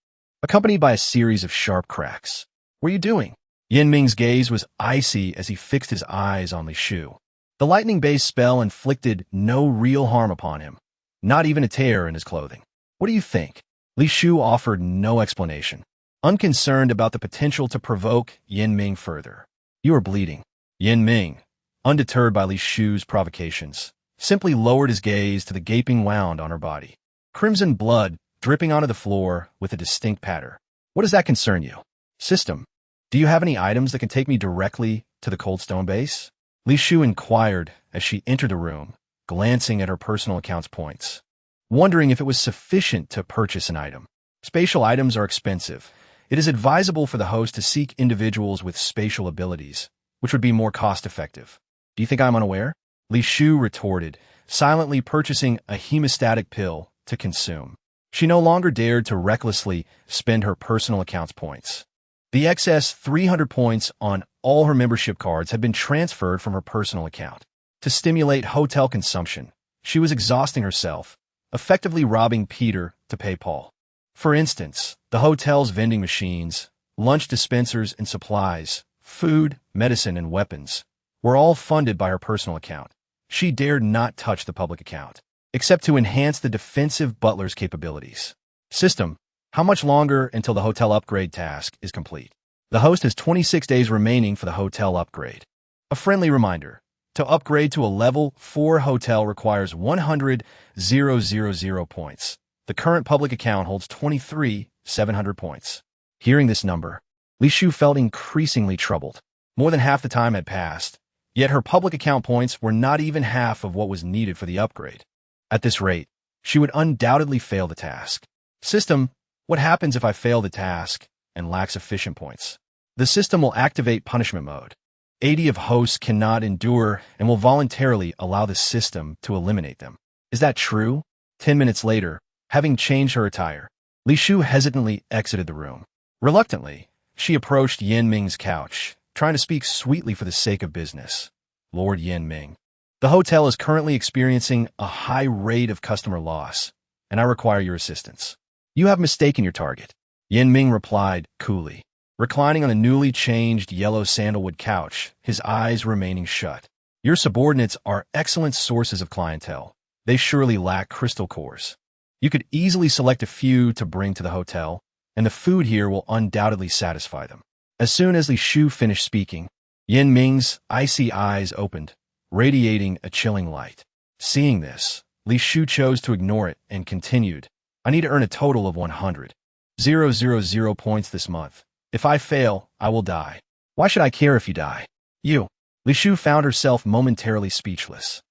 accompanied by a series of sharp cracks. What are you doing? Yinming's gaze was icy as he fixed his eyes on Li Shu. The lightning-based spell inflicted no real harm upon him, not even a tear in his clothing. What do you think? Li Shu offered no explanation, unconcerned about the potential to provoke Yinming further. You are bleeding. Yinming, undeterred by Li Shu's provocations, simply lowered his gaze to the gaping wound on her body. Crimson blood dripping onto the floor with a distinct patter. What does that concern you? System, do you have any items that can take me directly to the Cold Stone base? Li Shu inquired as she entered the room, glancing at her personal accounts points, wondering if it was sufficient to purchase an item. Spatial items are expensive. It is advisable for the host to seek individuals with spatial abilities, which would be more cost-effective. Do you think I'm unaware? Li Shu retorted, silently purchasing a hemostatic pill to consume. She no longer dared to recklessly spend her personal accounts points. The excess 300 points on all her membership cards had been transferred from her personal account. To stimulate hotel consumption, she was exhausting herself, effectively robbing Peter to pay Paul. For instance, the hotel's vending machines, lunch dispensers and supplies, food, medicine, and weapons were all funded by her personal account. She dared not touch the public account, except to enhance the defensive butler's capabilities. System, how much longer until the hotel upgrade task is complete? The host has 26 days remaining for the hotel upgrade. A friendly reminder, to upgrade to a level 4 hotel requires 100,000 points. The current public account holds 23,700 points. Hearing this number, Li Shu felt increasingly troubled. More than half the time had passed, yet her public account points were not even half of what was needed for the upgrade. At this rate, she would undoubtedly fail the task. System, what happens if I fail the task and lack sufficient points? The system will activate punishment mode. 80 of hosts cannot endure and will voluntarily allow the system to eliminate them. Is that true? 10 minutes later, having changed her attire, Li Shu hesitantly exited the room. Reluctantly, she approached Yinming's couch, trying to speak sweetly for the sake of business. Lord Yin Ming. The hotel is currently experiencing a high rate of customer loss, and I require your assistance. You have mistaken your target. Yin Ming replied coolly, reclining on a newly changed yellow sandalwood couch, his eyes remaining shut. Your subordinates are excellent sources of clientele. They surely lack crystal cores. You could easily select a few to bring to the hotel, and the food here will undoubtedly satisfy them. As soon as Li Shu finished speaking, Yin Ming's icy eyes opened, radiating a chilling light. Seeing this, Li Shu chose to ignore it and continued, I need to earn a total of 100,000 points this month. If I fail, I will die. Why should I care if you die? You. Li Shu found herself momentarily speechless.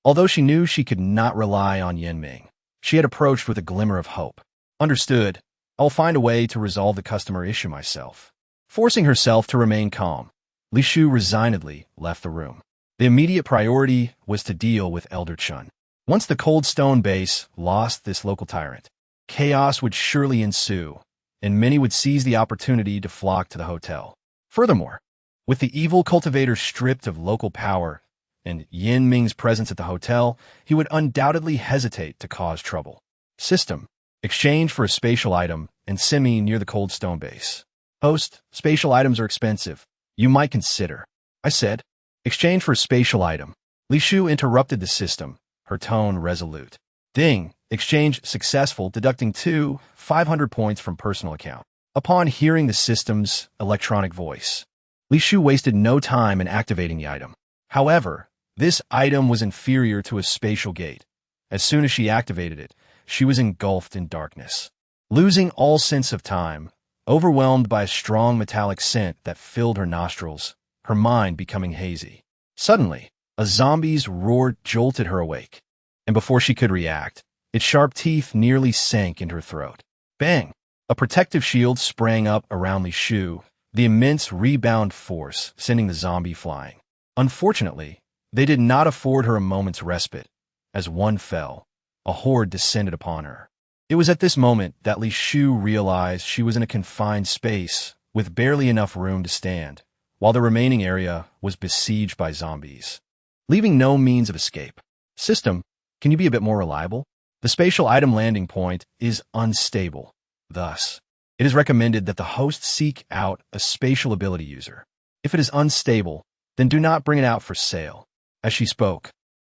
Although she knew she could not rely on Yin Ming, she had approached with a glimmer of hope. Understood. I'll find a way to resolve the customer issue myself. Forcing herself to remain calm, Li Shu resignedly left the room. The immediate priority was to deal with Elder Chun. Once the Cold Stone base lost this local tyrant, chaos would surely ensue, and many would seize the opportunity to flock to the hotel. Furthermore, with the evil cultivator stripped of local power and Yin Ming's presence at the hotel, he would undoubtedly hesitate to cause trouble. System. Exchange for a spatial item and semi near the Cold Stone base. Host. Spatial items are expensive. You might consider. I said. Exchange for a spatial item. Li Shu interrupted the system, her tone resolute. Ding. Exchange successful, deducting 500 points from personal account. Upon hearing the system's electronic voice, Li Shu wasted no time in activating the item. However, this item was inferior to a spatial gate. As soon as she activated it, she was engulfed in darkness. Losing all sense of time, overwhelmed by a strong metallic scent that filled her nostrils, her mind becoming hazy. Suddenly, a zombie's roar jolted her awake, and before she could react, its sharp teeth nearly sank into her throat. Bang! A protective shield sprang up around Li Shu, the immense rebound force sending the zombie flying. Unfortunately, they did not afford her a moment's respite. As one fell, a horde descended upon her. It was at this moment that Li Shu realized she was in a confined space with barely enough room to stand, while the remaining area was besieged by zombies, leaving no means of escape. System, can you be a bit more reliable? The spatial item landing point is unstable. Thus, it is recommended that the host seek out a spatial ability user. If it is unstable, then do not bring it out for sale. As she spoke,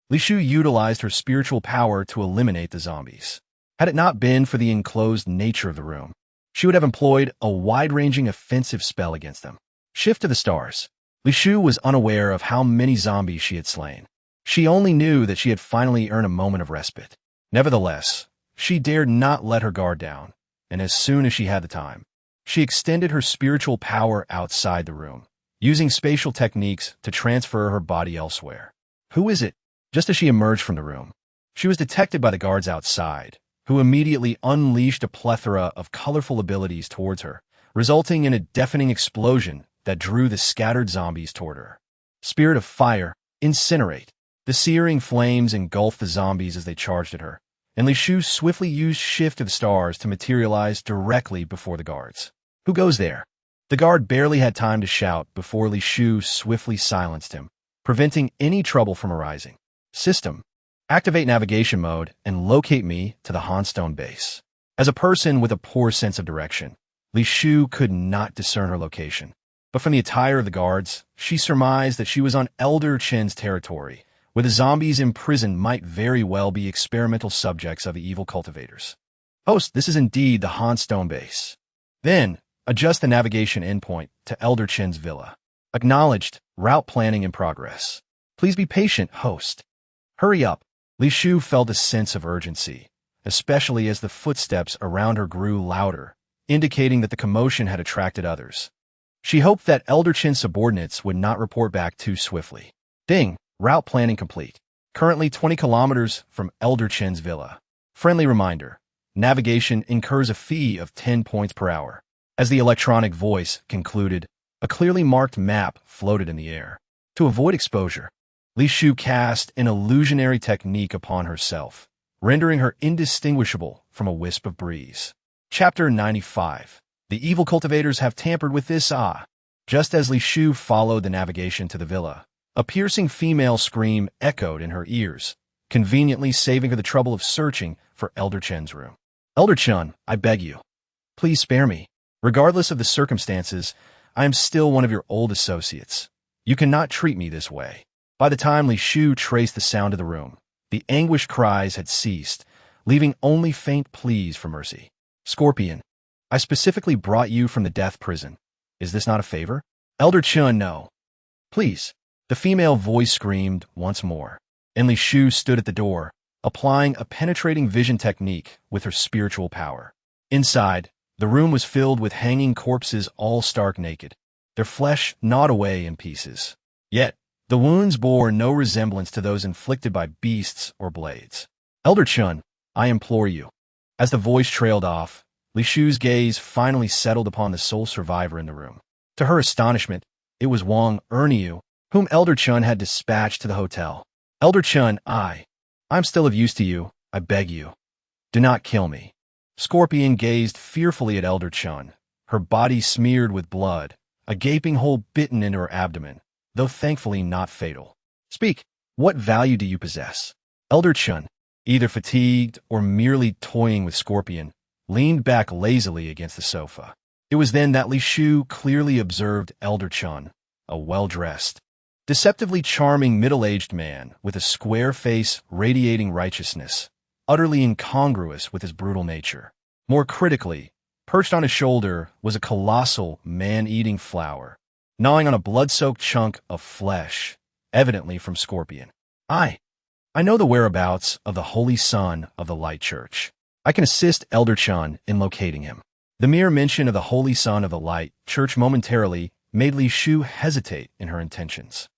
Li Shu utilized her spiritual power to eliminate the zombies. Had it not been for the enclosed nature of the room, she would have employed a wide-ranging offensive spell against them. Shift to the stars. Li Shu was unaware of how many zombies she had slain. She only knew that she had finally earned a moment of respite. Nevertheless, she dared not let her guard down, and as soon as she had the time, she extended her spiritual power outside the room, using spatial techniques to transfer her body elsewhere. Who is it? Just as she emerged from the room, she was detected by the guards outside, who immediately unleashed a plethora of colorful abilities towards her, resulting in a deafening explosion that drew the scattered zombies toward her. Spirit of Fire, incinerate. The searing flames engulfed the zombies as they charged at her, and Li Shu swiftly used Shift to the Stars to materialize directly before the guards. Who goes there? The guard barely had time to shout before Li Shu swiftly silenced him, preventing any trouble from arising. System. Activate navigation mode and locate me to the Hanstone base. As a person with a poor sense of direction, Li Shu could not discern her location. But from the attire of the guards, she surmised that she was on Elder Chen's territory, where the zombies imprisoned might very well be experimental subjects of the evil cultivators. Host, this is indeed the Hanstone base. Then, adjust the navigation endpoint to Elder Chen's villa. Acknowledged. Route planning in progress. Please be patient, host. Hurry up. Li Shu felt a sense of urgency, especially as the footsteps around her grew louder, indicating that the commotion had attracted others. She hoped that Elder Chen's subordinates would not report back too swiftly. Ding. Route planning complete. Currently 20 kilometers from Elder Chen's villa. Friendly reminder. Navigation incurs a fee of 10 points per hour. As the electronic voice concluded, a clearly marked map floated in the air. To avoid exposure, Li Shu cast an illusionary technique upon herself, rendering her indistinguishable from a wisp of breeze. Chapter 95. The evil cultivators have tampered with this. Just as Li Shu followed the navigation to the villa, A piercing female scream echoed in her ears, conveniently saving her the trouble of searching for Elder Chen's room. Elder Chen, I beg you. Please spare me. Regardless of the circumstances, I am still one of your old associates. You cannot treat me this way. By the time Li Shu traced the sound of the room, the anguished cries had ceased, leaving only faint pleas for mercy. Scorpion, I specifically brought you from the death prison. Is this not a favor? Elder Chen, no. Please. The female voice screamed once more, and Li Shu stood at the door, applying a penetrating vision technique with her spiritual power. Inside, the room was filled with hanging corpses all stark naked, their flesh gnawed away in pieces. Yet, the wounds bore no resemblance to those inflicted by beasts or blades. Elder Chen, I implore you. As the voice trailed off, Li Shu's gaze finally settled upon the sole survivor in the room. To her astonishment, it was Wang Erniu, whom Elder Chen had dispatched to the hotel. Elder Chen, I'm still of use to you, I beg you. Do not kill me. Scorpion gazed fearfully at Elder Chen, her body smeared with blood, a gaping hole bitten into her abdomen, though thankfully not fatal. Speak, what value do you possess? Elder Chen, either fatigued or merely toying with Scorpion, leaned back lazily against the sofa. It was then that Li Shu clearly observed Elder Chen, a well-dressed, deceptively charming middle-aged man with a square face radiating righteousness, utterly incongruous with his brutal nature. More critically, perched on his shoulder was a colossal man-eating flower, gnawing on a blood-soaked chunk of flesh, evidently from Scorpion. I know the whereabouts of the Holy Son of the Light Church. I can assist Elder Chen in locating him. The mere mention of the Holy Son of the Light Church momentarily made Li Shu hesitate in her intentions.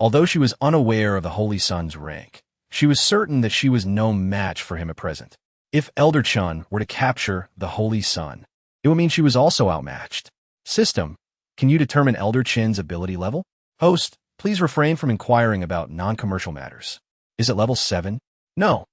Although she was unaware of the Holy Son's rank, she was certain that she was no match for him at present. If Elder Chen were to capture the Holy Son, it would mean she was also outmatched. System, can you determine Elder Chen's ability level? Host, please refrain from inquiring about non-commercial matters. Is it level 7? No.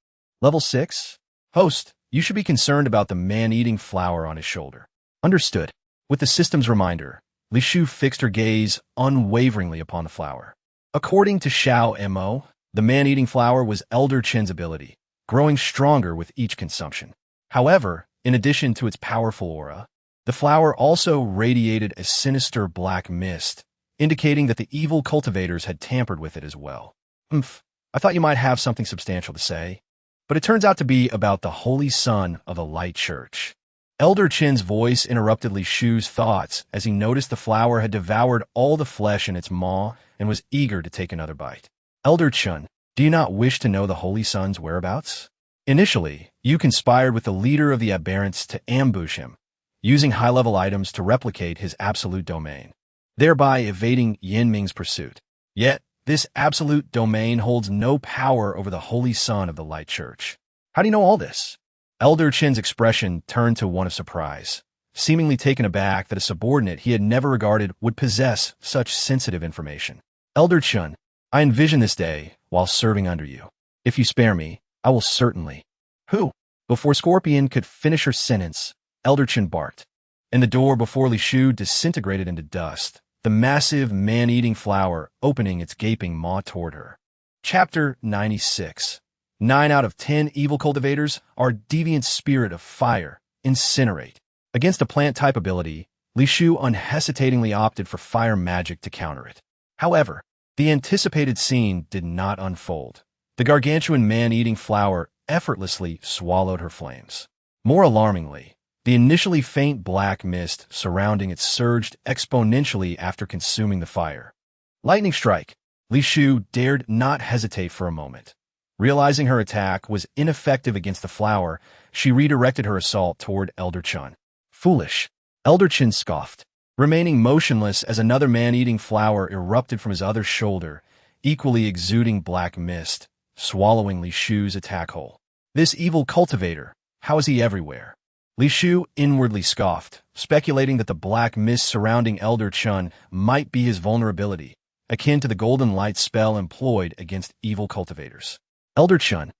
Level 6? Host, you should be concerned about the man-eating flower on his shoulder. Understood. With the system's reminder, Li Shu fixed her gaze unwaveringly upon the flower. According to Xiao Mo, the man-eating flower was Elder Chen's ability, growing stronger with each consumption. However, in addition to its powerful aura, the flower also radiated a sinister black mist, indicating that the evil cultivators had tampered with it as well. I thought you might have something substantial to say, but it turns out to be about the Holy Son of the Light Church. Elder Chen's voice interrupted Li Shu's thoughts as he noticed the flower had devoured all the flesh in its maw and was eager to take another bite. Elder Chen, do you not wish to know the Holy Son's whereabouts? Initially, you conspired with the leader of the aberrants to ambush him, using high-level items to replicate his absolute domain, thereby evading Yin Ming's pursuit. Yet, this absolute domain holds no power over the Holy Son of the Light Church. How do you know all this? Elder Chen's expression turned to one of surprise, seemingly taken aback that a subordinate he had never regarded would possess such sensitive information. Elder Chen, I envision this day while serving under you. If you spare me, I will certainly. Who? Before Scorpion could finish her sentence, Elder Chen barked, and the door before Li Shu disintegrated into dust, the massive man-eating flower opening its gaping maw toward her. Chapter 96. 9 out of 10 evil cultivators are deviant spirit of fire, incinerate. Against a plant-type ability, Li Shu unhesitatingly opted for fire magic to counter it. However, the anticipated scene did not unfold. The gargantuan man-eating flower effortlessly swallowed her flames. More alarmingly, the initially faint black mist surrounding it surged exponentially after consuming the fire. Lightning strike! Li Shu dared not hesitate for a moment. Realizing her attack was ineffective against the flower, she redirected her assault toward Elder Chen. Foolish! Elder Chen scoffed, remaining motionless as another man-eating flower erupted from his other shoulder, equally exuding black mist, swallowing Li Shu's attack hole. This evil cultivator, how is he everywhere? Li Shu inwardly scoffed, speculating that the black mist surrounding Elder Chen might be his vulnerability, akin to the golden light spell employed against evil cultivators. Elder Chen,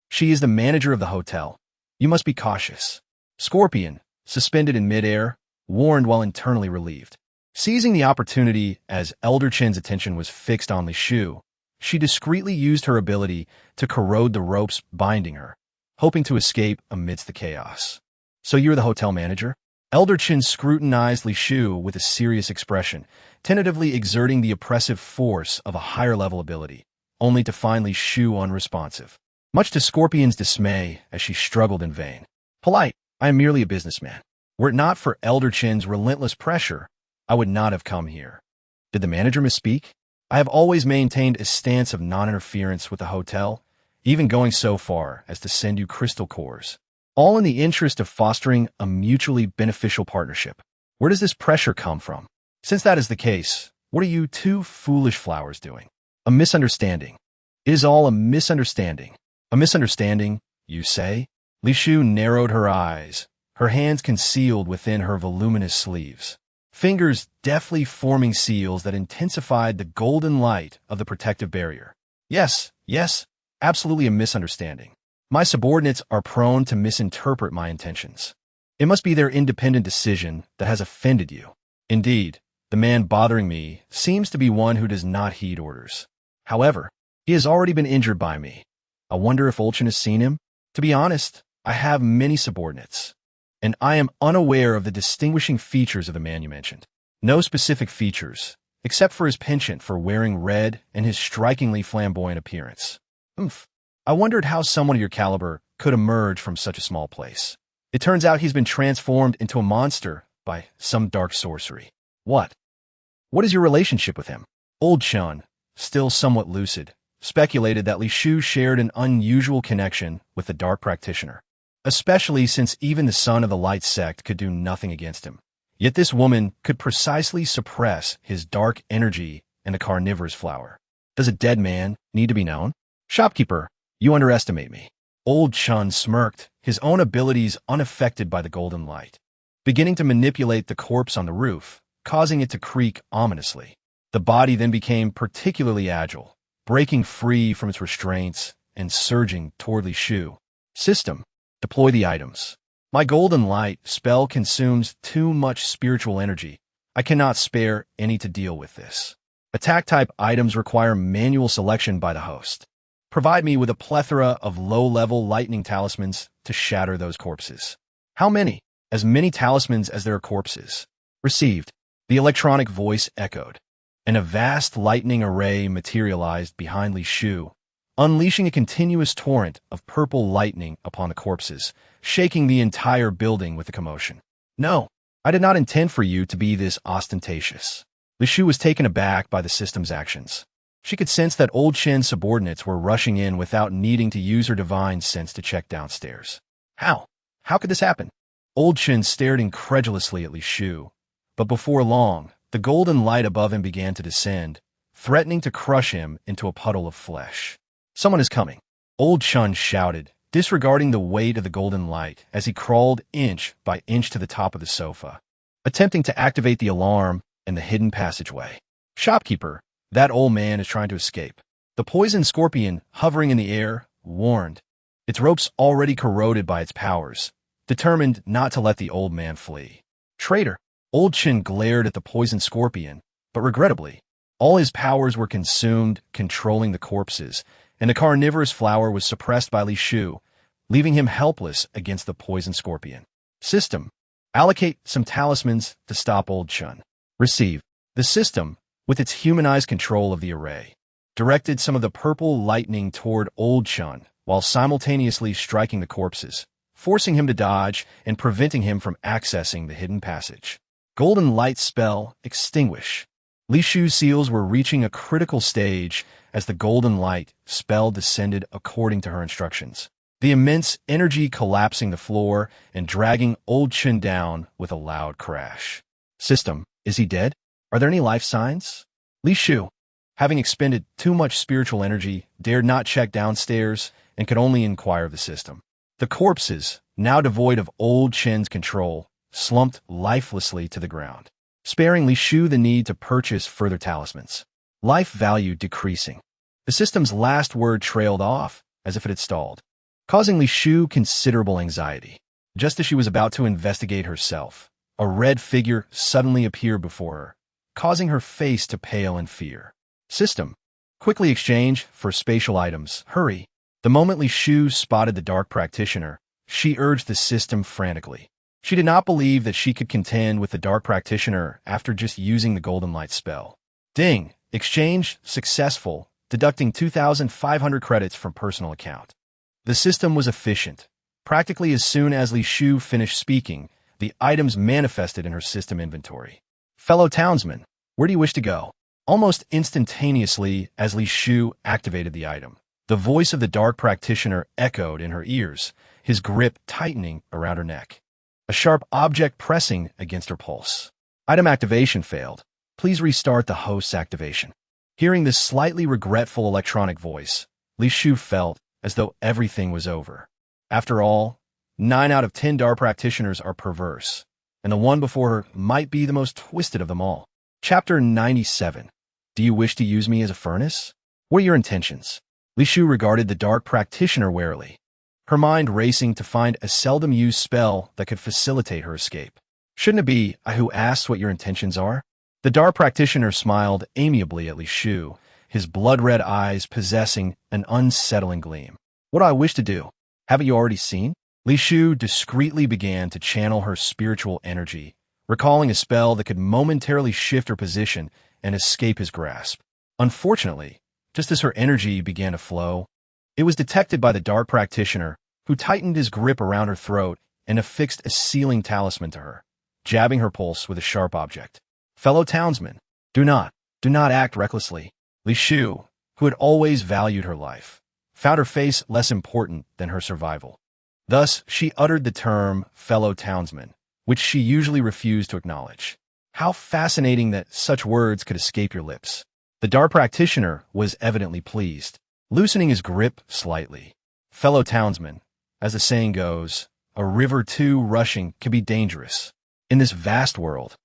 she is the manager of the hotel. You must be cautious. Scorpion, suspended in midair, warned while internally relieved. Seizing the opportunity as Elder Chen's attention was fixed on Li Shu, she discreetly used her ability to corrode the ropes binding her, hoping to escape amidst the chaos. "So you're the hotel manager?" Elder Chen scrutinized Li Shu with a serious expression, tentatively exerting the oppressive force of a higher-level ability, only to find Li Shu unresponsive. Much to Scorpion's dismay as she struggled in vain. "Polite, I am merely a businessman. Were it not for Elder Chen's relentless pressure, I would not have come here." Did the manager misspeak? "I have always maintained a stance of non-interference with the hotel, even going so far as to send you crystal cores, all in the interest of fostering a mutually beneficial partnership. Where does this pressure come from? Since that is the case, what are you two foolish flowers doing?" "A misunderstanding. It is all a misunderstanding." "A misunderstanding, you say?" Li Shu narrowed her eyes, her hands concealed within her voluminous sleeves, fingers deftly forming seals that intensified the golden light of the protective barrier. Yes, absolutely a misunderstanding. My subordinates are prone to misinterpret my intentions. It must be their independent decision that has offended you. Indeed, the man bothering me seems to be one who does not heed orders. However, he has already been injured by me. I wonder if Olchen has seen him? To be honest, I have many subordinates, and I am unaware of the distinguishing features of the man you mentioned. No specific features, except for his penchant for wearing red and his strikingly flamboyant appearance. I wondered how someone of your caliber could emerge from such a small place. It turns out he's been transformed into a monster by some dark sorcery. What is your relationship with him? Old Chun, still somewhat lucid, speculated that Li Shu shared an unusual connection with the dark practitioner, especially since even the son of the light sect could do nothing against him. Yet this woman could precisely suppress his dark energy and the carnivorous flower. Does a dead man need to be known? Shopkeeper, you underestimate me. Old Chun smirked, his own abilities unaffected by the golden light, beginning to manipulate the corpse on the roof, causing it to creak ominously. The body then became particularly agile, breaking free from its restraints and surging toward Li Shu. System, deploy the items. My golden light spell consumes too much spiritual energy. I cannot spare any to deal with this. Attack-type items require manual selection by the host. Provide me with a plethora of low-level lightning talismans to shatter those corpses. How many? As many talismans as there are corpses. Received. The electronic voice echoed, and a vast lightning array materialized behind Li Shu, unleashing a continuous torrent of purple lightning upon the corpses, shaking the entire building with a commotion. No, I did not intend for you to be this ostentatious. Li Shu was taken aback by the system's actions. She could sense that Old Chen's subordinates were rushing in without needing to use her divine sense to check downstairs. How? How could this happen? Old Chen stared incredulously at Li Shu, but before long, the golden light above him began to descend, threatening to crush him into a puddle of flesh. Someone is coming. Old Chun shouted, disregarding the weight of the golden light as he crawled inch by inch to the top of the sofa, attempting to activate the alarm and the hidden passageway. Shopkeeper, that old man is trying to escape. The poison scorpion, hovering in the air, warned, its ropes already corroded by its powers, determined not to let the old man flee. Traitor! Old Chin glared at the poison scorpion, but regrettably, all his powers were consumed controlling the corpses, and the carnivorous flower was suppressed by Li Shu, leaving him helpless against the poison scorpion. System, allocate some talismans to stop Old Chun. Receive. The system, with its humanized control of the array, directed some of the purple lightning toward Old Chun while simultaneously striking the corpses, forcing him to dodge and preventing him from accessing the hidden passage. Golden light spell extinguish. Li Shu's seals were reaching a critical stage as the golden light spell descended according to her instructions, the immense energy collapsing the floor and dragging Old Chin down with a loud crash. System, is he dead? Are there any life signs? Li Shu, having expended too much spiritual energy, dared not check downstairs and could only inquire of the system. The corpses, now devoid of Old Chin's control, slumped lifelessly to the ground, sparing Li Shu the need to purchase further talismans. Life value decreasing. The system's last word trailed off, as if it had stalled, causing Li Shu considerable anxiety. Just as she was about to investigate herself, a red figure suddenly appeared before her, causing her face to pale in fear. System. Quickly exchange for spatial items. Hurry. The moment Li Shu spotted the dark practitioner, she urged the system frantically. She did not believe that she could contend with the dark practitioner after just using the golden light spell. Ding. Exchange successful, deducting 2,500 credits from personal account. The system was efficient. Practically as soon as Li Shu finished speaking, the items manifested in her system inventory. Fellow townsman, where do you wish to go? Almost instantaneously as Li Shu activated the item, the voice of the dark practitioner echoed in her ears, his grip tightening around her neck. A sharp object pressing against her pulse. Item activation failed. Please restart the host's activation. Hearing this slightly regretful electronic voice, Li Shu felt as though everything was over. After all, 9 out of 10 dark practitioners are perverse, and the one before her might be the most twisted of them all. Chapter 97. Do you wish to use me as a furnace? What are your intentions? Li Shu regarded the dark practitioner warily, her mind racing to find a seldom-used spell that could facilitate her escape. Shouldn't it be I who asks what your intentions are? The dark practitioner smiled amiably at Li Shu, his blood-red eyes possessing an unsettling gleam. What do I wish to do? Haven't you already seen? Li Shu discreetly began to channel her spiritual energy, recalling a spell that could momentarily shift her position and escape his grasp. Unfortunately, just as her energy began to flow, it was detected by the dark practitioner, who tightened his grip around her throat and affixed a sealing talisman to her, jabbing her pulse with a sharp object. Fellow townsmen, do not act recklessly. Li Shu, who had always valued her life, found her face less important than her survival. Thus, she uttered the term fellow townsman, which she usually refused to acknowledge. How fascinating that such words could escape your lips. The dark practitioner was evidently pleased, loosening his grip slightly. Fellow townsman, as the saying goes, a river too rushing can be dangerous. In this vast world,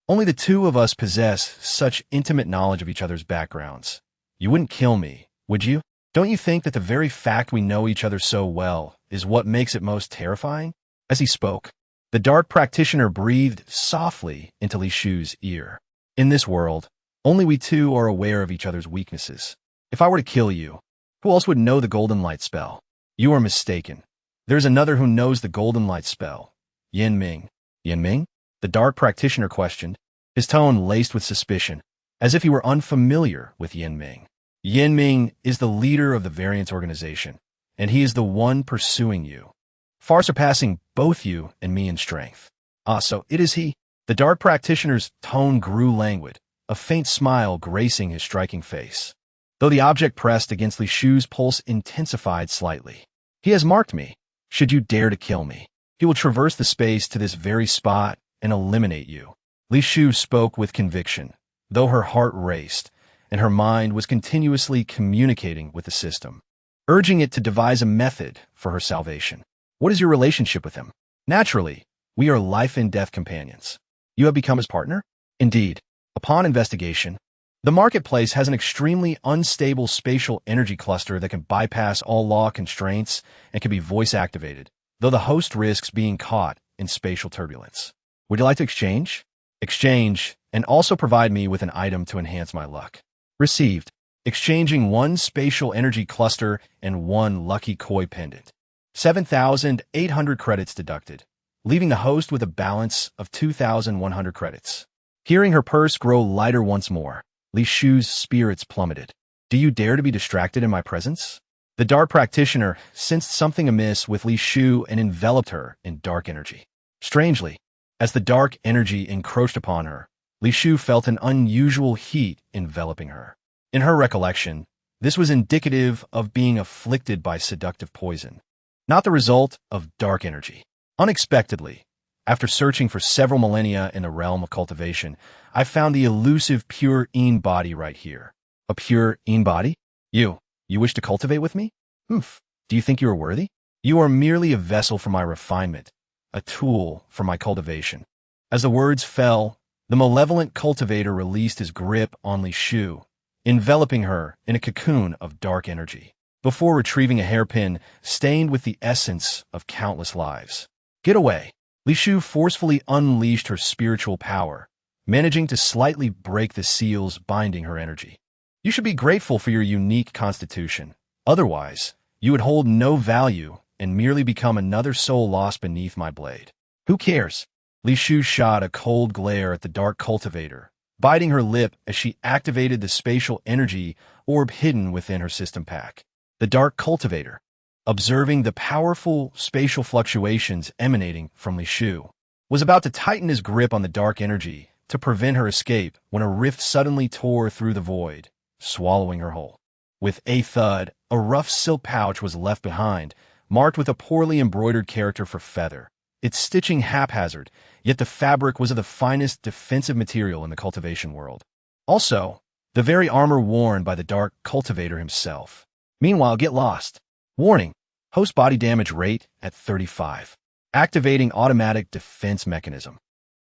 only the two of us possess such intimate knowledge of each other's backgrounds. You wouldn't kill me, would you? Don't you think that the very fact we know each other so well is what makes it most terrifying? As he spoke, the dark practitioner breathed softly into Li Shu's ear. In this world, only we two are aware of each other's weaknesses. If I were to kill you, who else would know the golden light spell? You are mistaken. There's another who knows the golden light spell. Yin Ming. Yin Ming? The dark practitioner questioned, his tone laced with suspicion, as if he were unfamiliar with Yin Ming. Yin Ming is the leader of the Variance organization, and he is the one pursuing you, far surpassing both you and me in strength. Ah, so it is he. The dark practitioner's tone grew languid, a faint smile gracing his striking face. Though the object pressed against Li Shu's pulse intensified slightly. He has marked me. Should you dare to kill me, he will traverse the space to this very spot and eliminate you. Li Shu spoke with conviction, though her heart raced, and her mind was continuously communicating with the system, urging it to devise a method for her salvation. What is your relationship with him? Naturally, we are life and death companions. You have become his partner? Indeed. Upon investigation, the marketplace has an extremely unstable spatial energy cluster that can bypass all law constraints and can be voice-activated, though the host risks being caught in spatial turbulence. Would you like to exchange? Exchange, and also provide me with an item to enhance my luck. Received. Exchanging 1 spatial energy cluster and 1 lucky koi pendant. 7,800 credits deducted, leaving the host with a balance of 2,100 credits. Hearing her purse grow lighter once more, Li Shu's spirits plummeted. Do you dare to be distracted in my presence? The dark practitioner sensed something amiss with Li Shu and enveloped her in dark energy. Strangely, as the dark energy encroached upon her, Li Shu felt an unusual heat enveloping her. In her recollection, this was indicative of being afflicted by seductive poison, not the result of dark energy. Unexpectedly, after searching for several millennia in the realm of cultivation, I found the elusive pure Yin body right here. A pure Yin body? You wish to cultivate with me? Humph. Do you think you are worthy? You are merely a vessel for my refinement, a tool for my cultivation. As the words fell, the malevolent cultivator released his grip on Li Shu, enveloping her in a cocoon of dark energy, before retrieving a hairpin stained with the essence of countless lives. Get away. Li Shu forcefully unleashed her spiritual power, managing to slightly break the seals binding her energy. You should be grateful for your unique constitution. Otherwise, you would hold no value and merely become another soul lost beneath my blade. Who cares? Li Shu shot a cold glare at the dark cultivator, biting her lip as she activated the spatial energy orb hidden within her system pack. The dark cultivator, observing the powerful spatial fluctuations emanating from Li Shu, was about to tighten his grip on the dark energy to prevent her escape when a rift suddenly tore through the void, swallowing her whole. With a thud, a rough silk pouch was left behind, marked with a poorly embroidered character for feather. Its stitching haphazard, yet the fabric was of the finest defensive material in the cultivation world. Also, the very armor worn by the dark cultivator himself. Meanwhile, get lost. Warning, host body damage rate at 35. Activating automatic defense mechanism.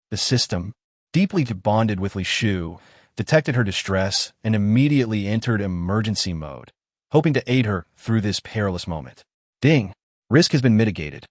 The system, deeply bonded with Li Shu, detected her distress and immediately entered emergency mode, hoping to aid her through this perilous moment. Ding! Risk has been mitigated.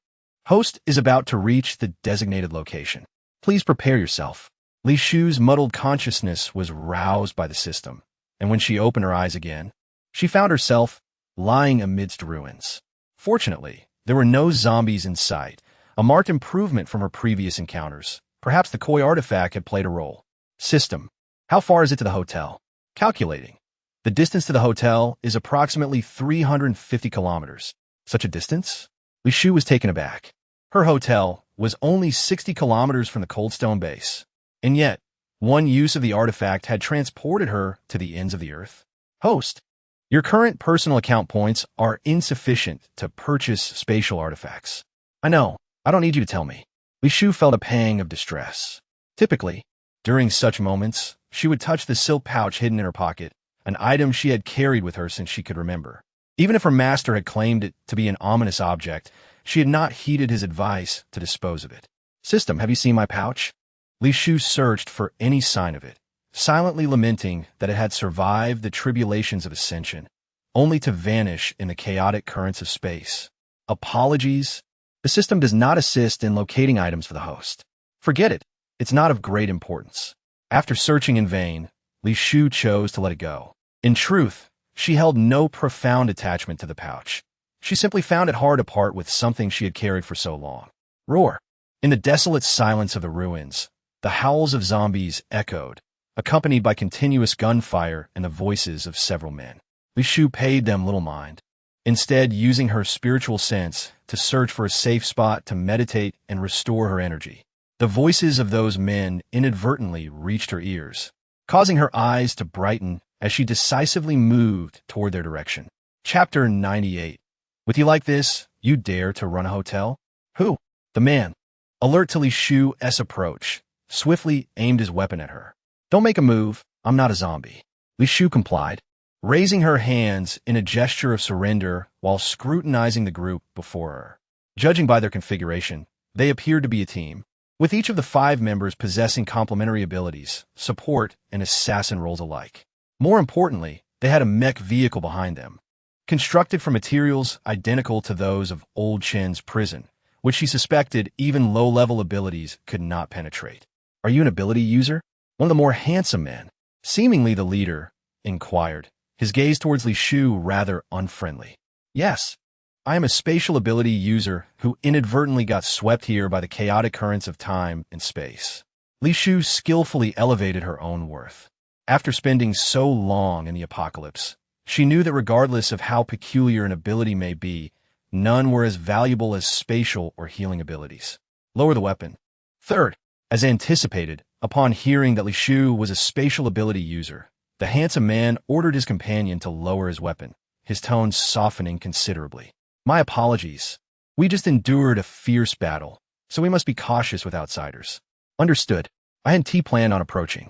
Host is about to reach the designated location. Please prepare yourself. Li Shu's muddled consciousness was roused by the system, and when she opened her eyes again, she found herself lying amidst ruins. Fortunately, there were no zombies in sight, a marked improvement from her previous encounters. Perhaps the koi artifact had played a role. System. How far is it to the hotel? Calculating. The distance to the hotel is approximately 350 kilometers. Such a distance? Li Shu was taken aback. Her hotel was only 60 kilometers from the Coldstone base, and yet, one use of the artifact had transported her to the ends of the earth. Host, your current personal account points are insufficient to purchase spatial artifacts. I know, I don't need you to tell me. Li Shu felt a pang of distress. Typically, during such moments, she would touch the silk pouch hidden in her pocket, an item she had carried with her since she could remember. Even if her master had claimed it to be an ominous object, she had not heeded his advice to dispose of it. System, have you seen my pouch? Li Shu searched for any sign of it, silently lamenting that it had survived the tribulations of Ascension, only to vanish in the chaotic currents of space. Apologies. The system does not assist in locating items for the host. Forget it. It's not of great importance. After searching in vain, Li Shu chose to let it go. In truth, she held no profound attachment to the pouch. She simply found it hard to part with something she had carried for so long. Roar! In the desolate silence of the ruins, the howls of zombies echoed, accompanied by continuous gunfire and the voices of several men. Li Shu paid them little mind, instead using her spiritual sense to search for a safe spot to meditate and restore her energy. The voices of those men inadvertently reached her ears, causing her eyes to brighten as she decisively moved toward their direction. Chapter 98. With you like this, you dare to run a hotel? Who? The man, alert to Li Shu's approach, swiftly aimed his weapon at her. Don't make a move. I'm not a zombie. Li Shu complied, raising her hands in a gesture of surrender while scrutinizing the group before her. Judging by their configuration, they appeared to be a team, with each of the 5 members possessing complementary abilities, support, and assassin roles alike. More importantly, they had a mech vehicle behind them, constructed from materials identical to those of Old Chen's prison, which she suspected even low-level abilities could not penetrate. Are you an ability user? One of the more handsome men, seemingly the leader, inquired, his gaze towards Li Shu rather unfriendly. Yes, I am a spatial ability user who inadvertently got swept here by the chaotic currents of time and space. Li Shu skillfully elevated her own worth. After spending so long in the apocalypse, she knew that regardless of how peculiar an ability may be, none were as valuable as spatial or healing abilities. Lower the weapon. Third, as anticipated, upon hearing that Li Shu was a spatial ability user, the handsome man ordered his companion to lower his weapon, his tone softening considerably. My apologies. We just endured a fierce battle, so we must be cautious with outsiders. Understood. I hadn't planned on approaching.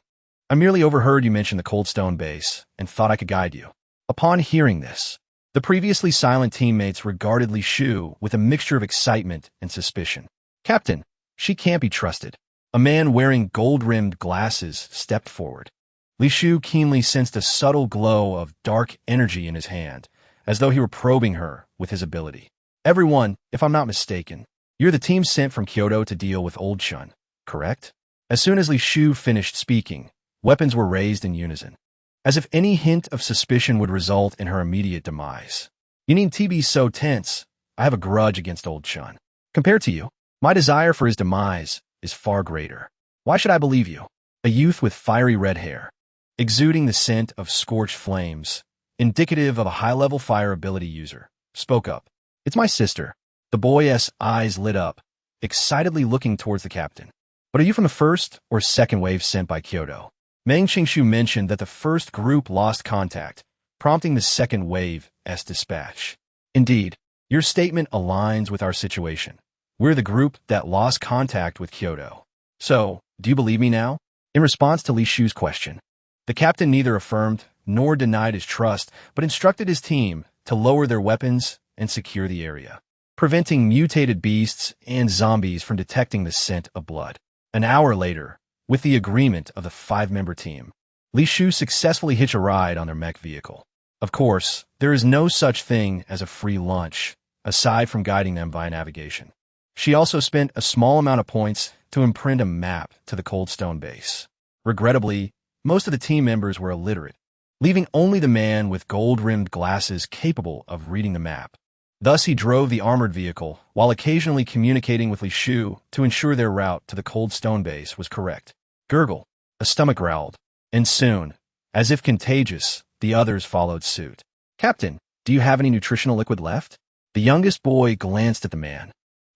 I merely overheard you mention the Coldstone base and thought I could guide you. Upon hearing this, the previously silent teammates regarded Li Shu with a mixture of excitement and suspicion. Captain, she can't be trusted. A man wearing gold-rimmed glasses stepped forward. Li Shu keenly sensed a subtle glow of dark energy in his hand, as though he were probing her with his ability. Everyone, if I'm not mistaken, you're the team sent from Kyoto to deal with Old Chun, correct? As soon as Li Shu finished speaking, weapons were raised in unison, as if any hint of suspicion would result in her immediate demise. You need to be so tense. I have a grudge against old Chun. Compared to you, my desire for his demise is far greater. Why should I believe you? A youth with fiery red hair, exuding the scent of scorched flames, indicative of a high-level fire ability user, spoke up. It's my sister. The boy's eyes lit up, excitedly looking towards the captain. But are you from the first or second wave sent by Kyoto? Meng Qingshu mentioned that the first group lost contact, prompting the second wave's dispatch. Indeed, your statement aligns with our situation. We're the group that lost contact with Kyoto. So, do you believe me now? In response to Li Shu's question, the captain neither affirmed nor denied his trust, but instructed his team to lower their weapons and secure the area, preventing mutated beasts and zombies from detecting the scent of blood. An hour later, with the agreement of the 5-member team, Li Shu successfully hitched a ride on their mech vehicle. Of course, there is no such thing as a free lunch, aside from guiding them via navigation. She also spent a small amount of points to imprint a map to the Cold Stone base. Regrettably, most of the team members were illiterate, leaving only the man with gold-rimmed glasses capable of reading the map. Thus, he drove the armored vehicle, while occasionally communicating with Li Shu to ensure their route to the Cold Stone base was correct. Gurgle, a stomach growled, and soon, as if contagious, the others followed suit. Captain, do you have any nutritional liquid left? The youngest boy glanced at the man,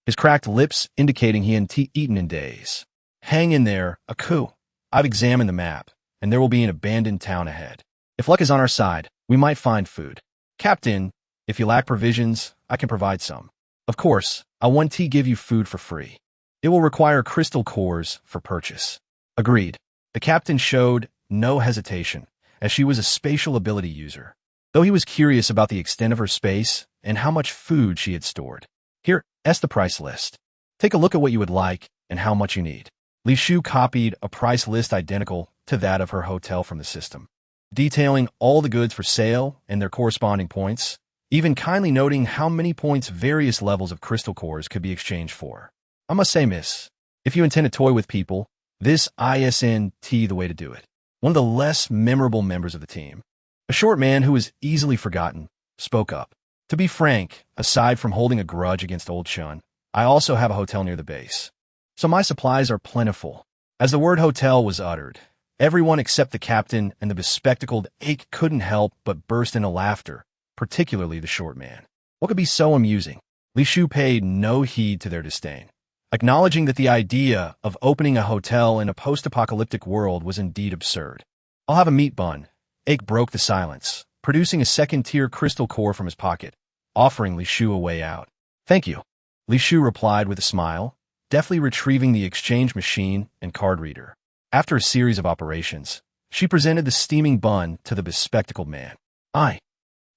his cracked lips indicating he hadn't eaten in days. Hang in there, Aku. I've examined the map, and there will be an abandoned town ahead. If luck is on our side, we might find food. Captain, if you lack provisions, I can provide some. Of course, I want to give you food for free. It will require crystal cores for purchase. Agreed. The captain showed no hesitation, as she was a spatial ability user, though he was curious about the extent of her space and how much food she had stored. Here's the price list. Take a look at what you would like and how much you need. Li Shu copied a price list identical to that of her hotel from the system, detailing all the goods for sale and their corresponding points, even kindly noting how many points various levels of crystal cores could be exchanged for. I must say, miss, if you intend to toy with people, this isn't the way to do it. One of the less memorable members of the team, a short man who was easily forgotten, spoke up. To be frank, aside from holding a grudge against old Chun, I also have a hotel near the base. So my supplies are plentiful. As the word hotel was uttered, everyone except the captain and the bespectacled Ake couldn't help but burst into laughter, particularly the short man. What could be so amusing? Li Shu paid no heed to their disdain, acknowledging that the idea of opening a hotel in a post-apocalyptic world was indeed absurd. I'll have a meat bun. Ake broke the silence, producing a second-tier crystal core from his pocket, offering Li Shu a way out. Thank you. Li Shu replied with a smile, deftly retrieving the exchange machine and card reader. After a series of operations, she presented the steaming bun to the bespectacled man. I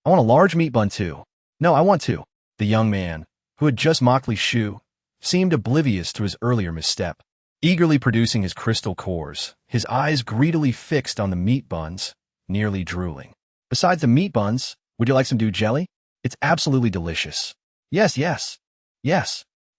want a large meat bun too. No, I want two. The young man, who had just mocked Li Shu, seemed oblivious to his earlier misstep, eagerly producing his crystal cores, his eyes greedily fixed on the meat buns, nearly drooling. Besides the meat buns, would you like some dew jelly? It's absolutely delicious. Yes.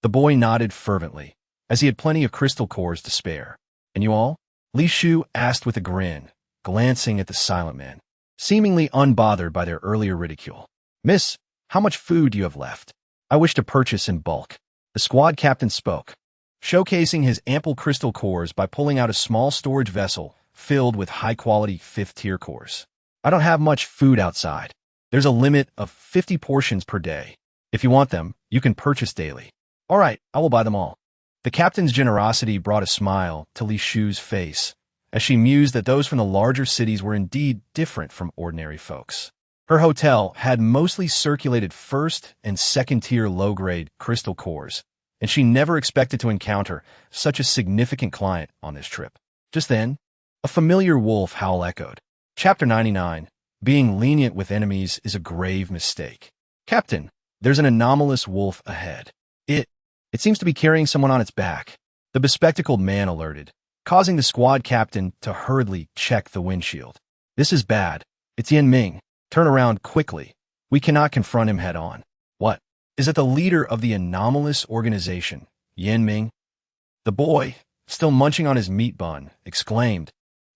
The boy nodded fervently, as he had plenty of crystal cores to spare. And you all? Li Shu asked with a grin, glancing at the silent men, seemingly unbothered by their earlier ridicule. Miss, how much food do you have left? I wish to purchase in bulk. The squad captain spoke, showcasing his ample crystal cores by pulling out a small storage vessel filled with high-quality 5th-tier cores. I don't have much food outside. There's a limit of 50 portions per day. If you want them, you can purchase daily. All right, I will buy them all. The captain's generosity brought a smile to Li Shu's face, as she mused that those from the larger cities were indeed different from ordinary folks. Her hotel had mostly circulated 1st and 2nd-tier low-grade crystal cores, and she never expected to encounter such a significant client on this trip. Just then, a familiar wolf howl echoed. Chapter 99. Being lenient with enemies is a grave mistake. Captain, there's an anomalous wolf ahead. It seems to be carrying someone on its back. The bespectacled man alerted, causing the squad captain to hurriedly check the windshield. This is bad. It's Yan Ming. Turn around quickly. We cannot confront him head-on. What? Is it the leader of the anomalous organization, Yan Ming? The boy, still munching on his meat bun, exclaimed,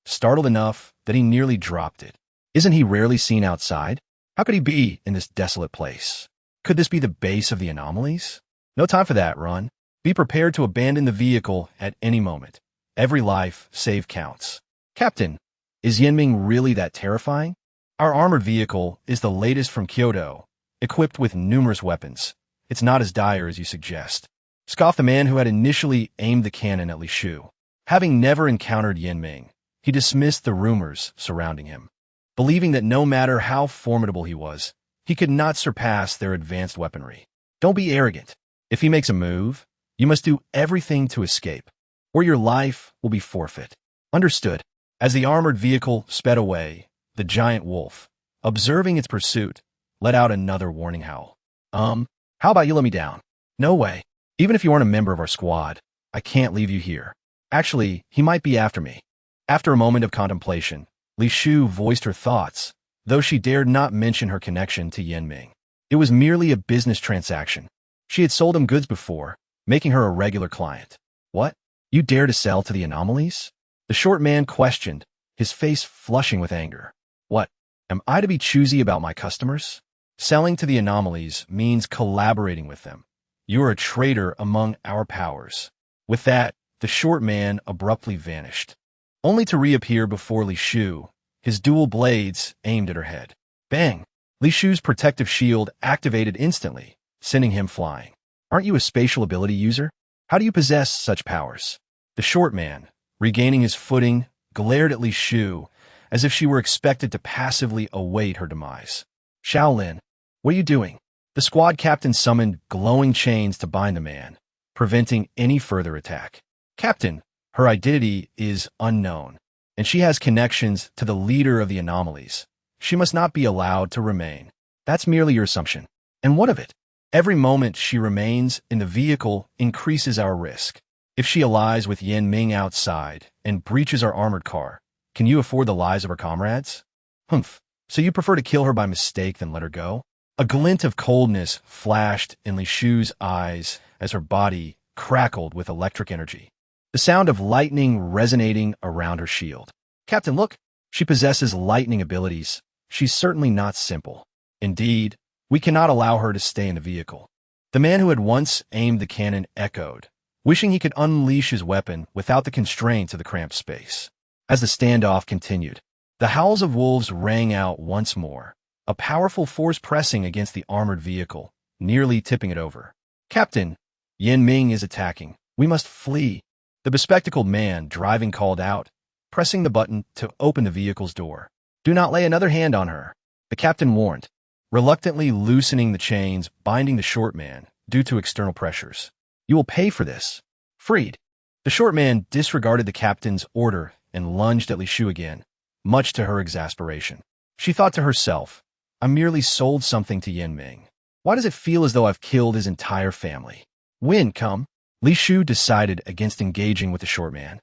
startled enough that he nearly dropped it. Isn't he rarely seen outside? How could he be in this desolate place? Could this be the base of the anomalies? No time for that, run. Be prepared to abandon the vehicle at any moment. Every life saved counts. Captain, is Yinming really that terrifying? Our armored vehicle is the latest from Kyoto, equipped with numerous weapons. It's not as dire as you suggest, scoffed the man who had initially aimed the cannon at Li Shu. Having never encountered Yinming, he dismissed the rumors surrounding him, believing that no matter how formidable he was, he could not surpass their advanced weaponry. Don't be arrogant. If he makes a move, you must do everything to escape, or your life will be forfeit. Understood. As the armored vehicle sped away, the giant wolf, observing its pursuit, let out another warning howl. How about you let me down? No way. Even if you aren't a member of our squad, I can't leave you here. Actually, he might be after me. After a moment of contemplation, Li Shu voiced her thoughts, though she dared not mention her connection to Yinming. It was merely a business transaction. She had sold him goods before, making her a regular client. What? You dare to sell to the anomalies? The short man questioned, his face flushing with anger. What? Am I to be choosy about my customers? Selling to the anomalies means collaborating with them. You are a traitor among our powers. With that, the short man abruptly vanished, only to reappear before Li Shu, his dual blades aimed at her head. Bang! Li Shu's protective shield activated instantly, sending him flying. Aren't you a spatial ability user? How do you possess such powers? The short man, regaining his footing, glared at Li Shu as if she were expected to passively await her demise. Shaolin, what are you doing? The squad captain summoned glowing chains to bind the man, preventing any further attack. Captain, her identity is unknown, and she has connections to the leader of the anomalies. She must not be allowed to remain. That's merely your assumption. And what of it? Every moment she remains in the vehicle increases our risk. If she allies with Yinming outside and breaches our armored car, can you afford the lives of her comrades? Humph. So you prefer to kill her by mistake than let her go? A glint of coldness flashed in Li Shu's eyes as her body crackled with electric energy, the sound of lightning resonating around her shield. Captain, look! She possesses lightning abilities. She's certainly not simple. Indeed, we cannot allow her to stay in the vehicle. The man who had once aimed the cannon echoed, wishing he could unleash his weapon without the constraints of the cramped space. As the standoff continued, the howls of wolves rang out once more, a powerful force pressing against the armored vehicle, nearly tipping it over. Captain, Yinming is attacking. We must flee. The bespectacled man driving called out, pressing the button to open the vehicle's door. Do not lay another hand on her, the captain warned, reluctantly loosening the chains binding the short man due to external pressures. You will pay for this. Freed. The short man disregarded the captain's order and lunged at Li Shu again, much to her exasperation. She thought to herself, I merely sold something to Yinming. Why does it feel as though I've killed his entire family? Wind, come. Li Shu decided against engaging with the short man,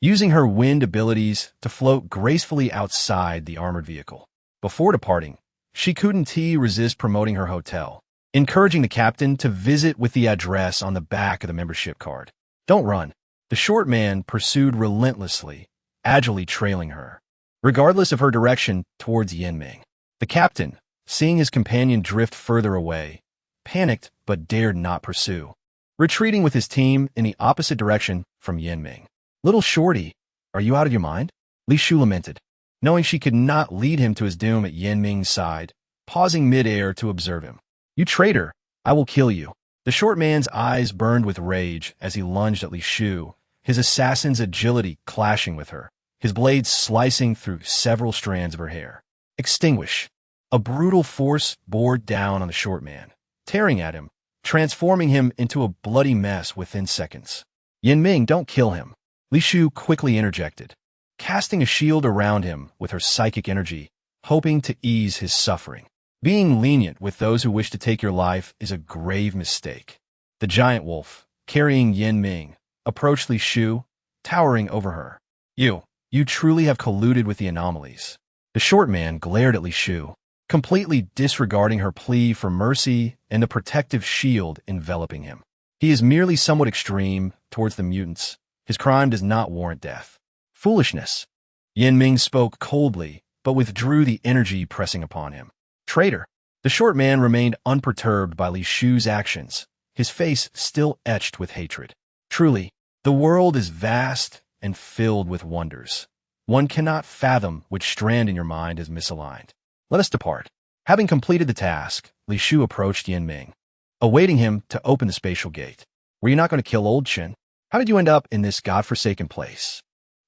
using her wind abilities to float gracefully outside the armored vehicle. Before departing, she couldn't resist promoting her hotel, encouraging the captain to visit with the address on the back of the membership card. Don't run. The short man pursued relentlessly, agilely trailing her, regardless of her direction towards Yinming. The captain, seeing his companion drift further away, panicked but dared not pursue, retreating with his team in the opposite direction from Yinming. Little shorty, are you out of your mind? Li Shu lamented, knowing she could not lead him to his doom at Yinming's side, pausing midair to observe him. You traitor, I will kill you. The short man's eyes burned with rage as he lunged at Li Shu, his assassin's agility clashing with her, his blades slicing through several strands of her hair. Extinguish. A brutal force bore down on the short man, tearing at him, transforming him into a bloody mess within seconds. Yinming, don't kill him. Li Shu quickly interjected, casting a shield around him with her psychic energy, hoping to ease his suffering. Being lenient with those who wish to take your life is a grave mistake. The giant wolf, carrying Yinming, approached Li Shu, towering over her. You truly have colluded with the anomalies. The short man glared at Li Shu, completely disregarding her plea for mercy and the protective shield enveloping him. He is merely somewhat extreme towards the mutants, His crime does not warrant death. Foolishness. Yin Ming spoke coldly, but withdrew the energy pressing upon him. Traitor. The short man remained unperturbed by Li Shu's actions, his face still etched with hatred. Truly, the world is vast and filled with wonders. One cannot fathom which strand in your mind is misaligned. Let us depart. Having completed the task, Li Shu approached Yin Ming, awaiting him to open the spatial gate. Were you not going to kill old Chen? How did you end up in this godforsaken place?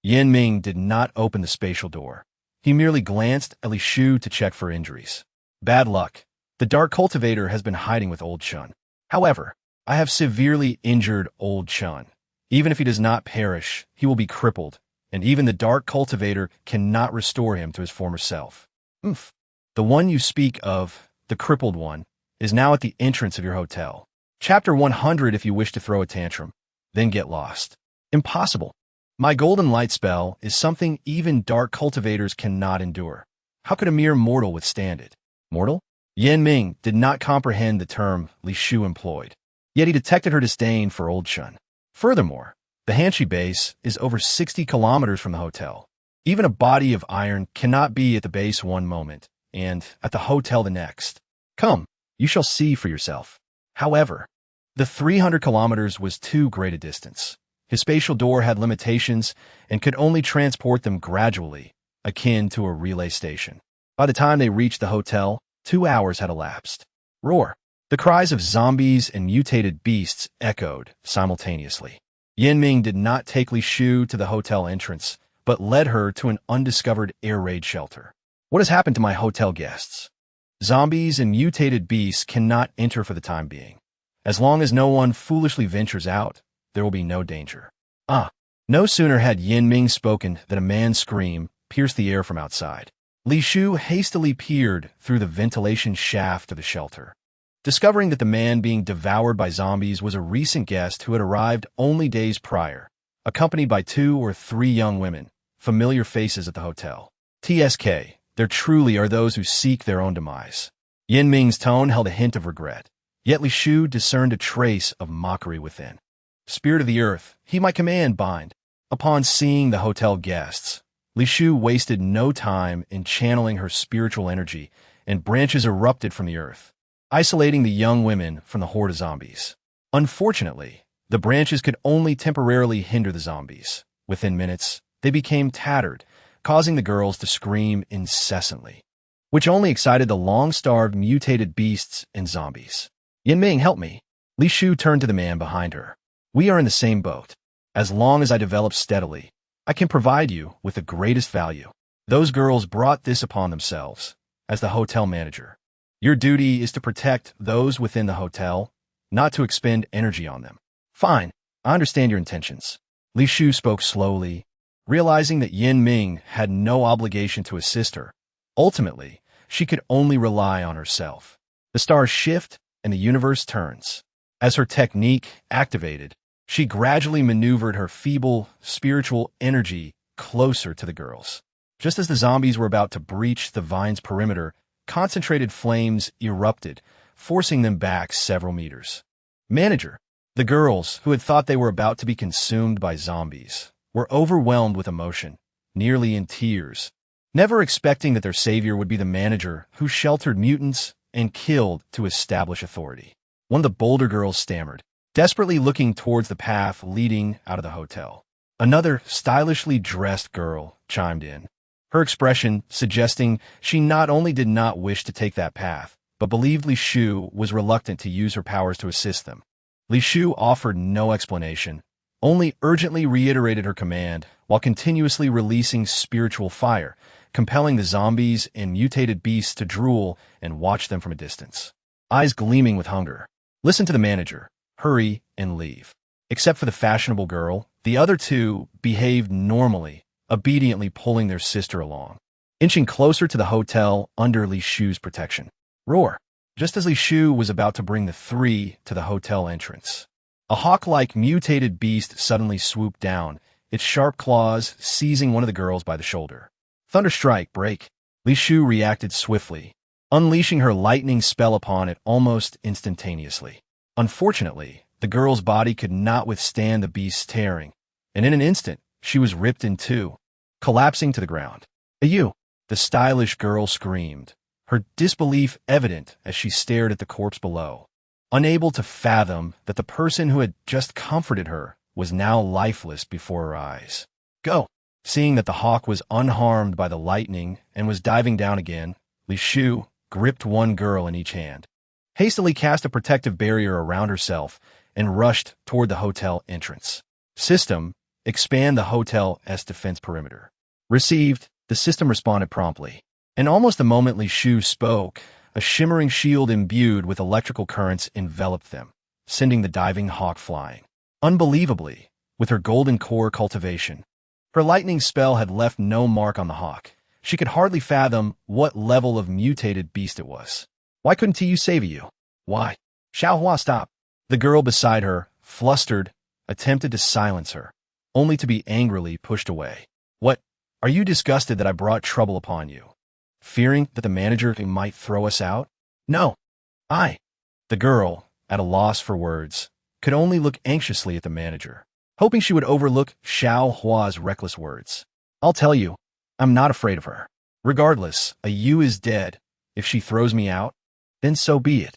Yin Ming did not open the spatial door. He merely glanced at Li Shu to check for injuries. Bad luck. The Dark Cultivator has been hiding with old Chun. However, I have severely injured old Chun. Even if he does not perish, he will be crippled, and even the Dark Cultivator cannot restore him to his former self. Oomph. The one you speak of, the crippled one, is now at the entrance of your hotel. Chapter 100 if you wish to throw a tantrum, then get lost. Impossible. My golden light spell is something even Dark Cultivators cannot endure. How could a mere mortal withstand it? Mortal? Yin Ming did not comprehend the term Li Shu employed, yet he detected her disdain for old Chun. Furthermore, the Hanshi base is over 60 kilometers from the hotel. Even a body of iron cannot be at the base one moment, and at the hotel the next. Come, you shall see for yourself. However, the 300 kilometers was too great a distance. His spatial door had limitations and could only transport them gradually, akin to a relay station. By the time they reached the hotel, 2 hours had elapsed. Roar! The cries of zombies and mutated beasts echoed simultaneously. Yin Ming did not take Li Shu to the hotel entrance, but led her to an undiscovered air raid shelter. What has happened to my hotel guests? Zombies and mutated beasts cannot enter for the time being. As long as no one foolishly ventures out, there will be no danger. No sooner had Yin Ming spoken than a man's scream pierced the air from outside. Li Shu hastily peered through the ventilation shaft of the shelter, discovering that the man being devoured by zombies was a recent guest who had arrived only days prior, accompanied by 2 or 3 young women, familiar faces at the hotel. TSK, there truly are those who seek their own demise. Yin Ming's tone held a hint of regret, yet Li Shu discerned a trace of mockery within. Spirit of the earth, he my command bind. Upon seeing the hotel guests, Li Shu wasted no time in channeling her spiritual energy, and branches erupted from the earth, isolating the young women from the horde of zombies. Unfortunately, the branches could only temporarily hinder the zombies. Within minutes, they became tattered, causing the girls to scream incessantly, which only excited the long-starved mutated beasts and zombies. Yin Ming, help me. Li Shu turned to the man behind her. We are in the same boat. As long as I develop steadily, I can provide you with the greatest value. Those girls brought this upon themselves. As the hotel manager, your duty is to protect those within the hotel, not to expend energy on them. Fine, I understand your intentions. Li Shu spoke slowly, realizing that Yin Ming had no obligation to assist her. Ultimately, she could only rely on herself. The stars shift and the universe turns. As her technique activated, she gradually maneuvered her feeble, spiritual energy closer to the girls. Just as the zombies were about to breach the vine's perimeter, concentrated flames erupted, forcing them back several meters. Manager, the girls, who had thought they were about to be consumed by zombies, were overwhelmed with emotion, nearly in tears, never expecting that their savior would be the manager who sheltered mutants and killed to establish authority. One of the bolder girls stammered, desperately looking towards the path leading out of the hotel. Another stylishly dressed girl chimed in, her expression suggesting she not only did not wish to take that path, but believed Li Shu was reluctant to use her powers to assist them. Li Shu offered no explanation, only urgently reiterated her command while continuously releasing spiritual fire, compelling the zombies and mutated beasts to drool and watch them from a distance. Eyes gleaming with hunger. Listen to the manager. Hurry and leave. Except for the fashionable girl, the other 2 behaved normally, obediently pulling their sister along, inching closer to the hotel under Li Shu's protection. Roar! Just as Li Shu was about to bring the 3 to the hotel entrance, a hawk-like mutated beast suddenly swooped down, its sharp claws seizing one of the girls by the shoulder. Thunderstrike, break! Li Shu reacted swiftly, unleashing her lightning spell upon it almost instantaneously. Unfortunately, the girl's body could not withstand the beast's tearing, and in an instant, she was ripped in two, collapsing to the ground. You! The stylish girl screamed, her disbelief evident as she stared at the corpse below, unable to fathom that the person who had just comforted her was now lifeless before her eyes. Go! Seeing that the hawk was unharmed by the lightning and was diving down again, Li Shufei gripped one girl in each hand, hastily cast a protective barrier around herself, and rushed toward the hotel entrance. System, expand the hotel's defense perimeter. Received, the system responded promptly. And almost the moment Li Shufei spoke, a shimmering shield imbued with electrical currents enveloped them, sending the diving hawk flying. Unbelievably, with her golden core cultivation, her lightning spell had left no mark on the hawk. She could hardly fathom what level of mutated beast it was. Why couldn't you save you? Why? Xiaohua stopped. The girl beside her, flustered, attempted to silence her, only to be angrily pushed away. What? Are you disgusted that I brought trouble upon you? Fearing that the manager might throw us out? No. The girl, at a loss for words, could only look anxiously at the manager, hoping she would overlook Xiaohua's reckless words. I'll tell you, I'm not afraid of her. Regardless, a Yu is dead. If she throws me out, then so be it.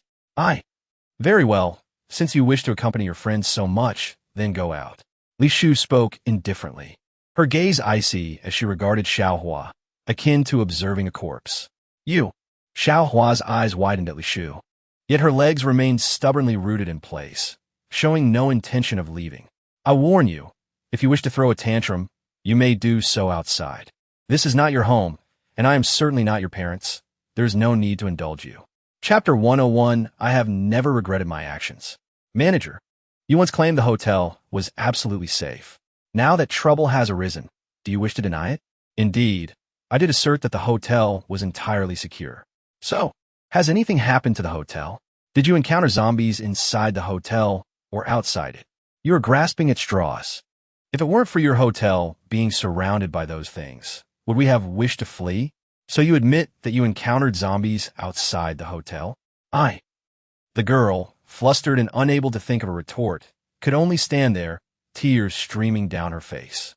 Very well. Since you wish to accompany your friends so much, then go out. Li Shufei spoke indifferently, her gaze icy as she regarded Xiaohua, akin to observing a corpse. You! Xiaohua's eyes widened at Li Shufei, yet her legs remained stubbornly rooted in place, showing no intention of leaving. I warn you, if you wish to throw a tantrum, you may do so outside. This is not your home, and I am certainly not your parents. There is no need to indulge you. Chapter 101, I have never regretted my actions. Manager, you once claimed the hotel was absolutely safe. Now that trouble has arisen, do you wish to deny it? Indeed, I did assert that the hotel was entirely secure. So, has anything happened to the hotel? Did you encounter zombies inside the hotel or outside it? You are grasping at straws. If it weren't for your hotel being surrounded by those things, would we have wished to flee? So you admit that you encountered zombies outside the hotel? The girl, flustered and unable to think of a retort, could only stand there, tears streaming down her face.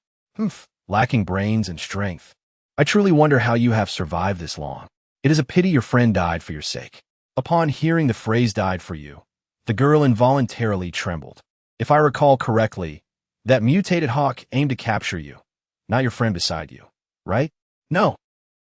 Lacking brains and strength. I truly wonder how you have survived this long. It is a pity your friend died for your sake. Upon hearing the phrase died for you, the girl involuntarily trembled. If I recall correctly, that mutated hawk aimed to capture you, not your friend beside you, right? No.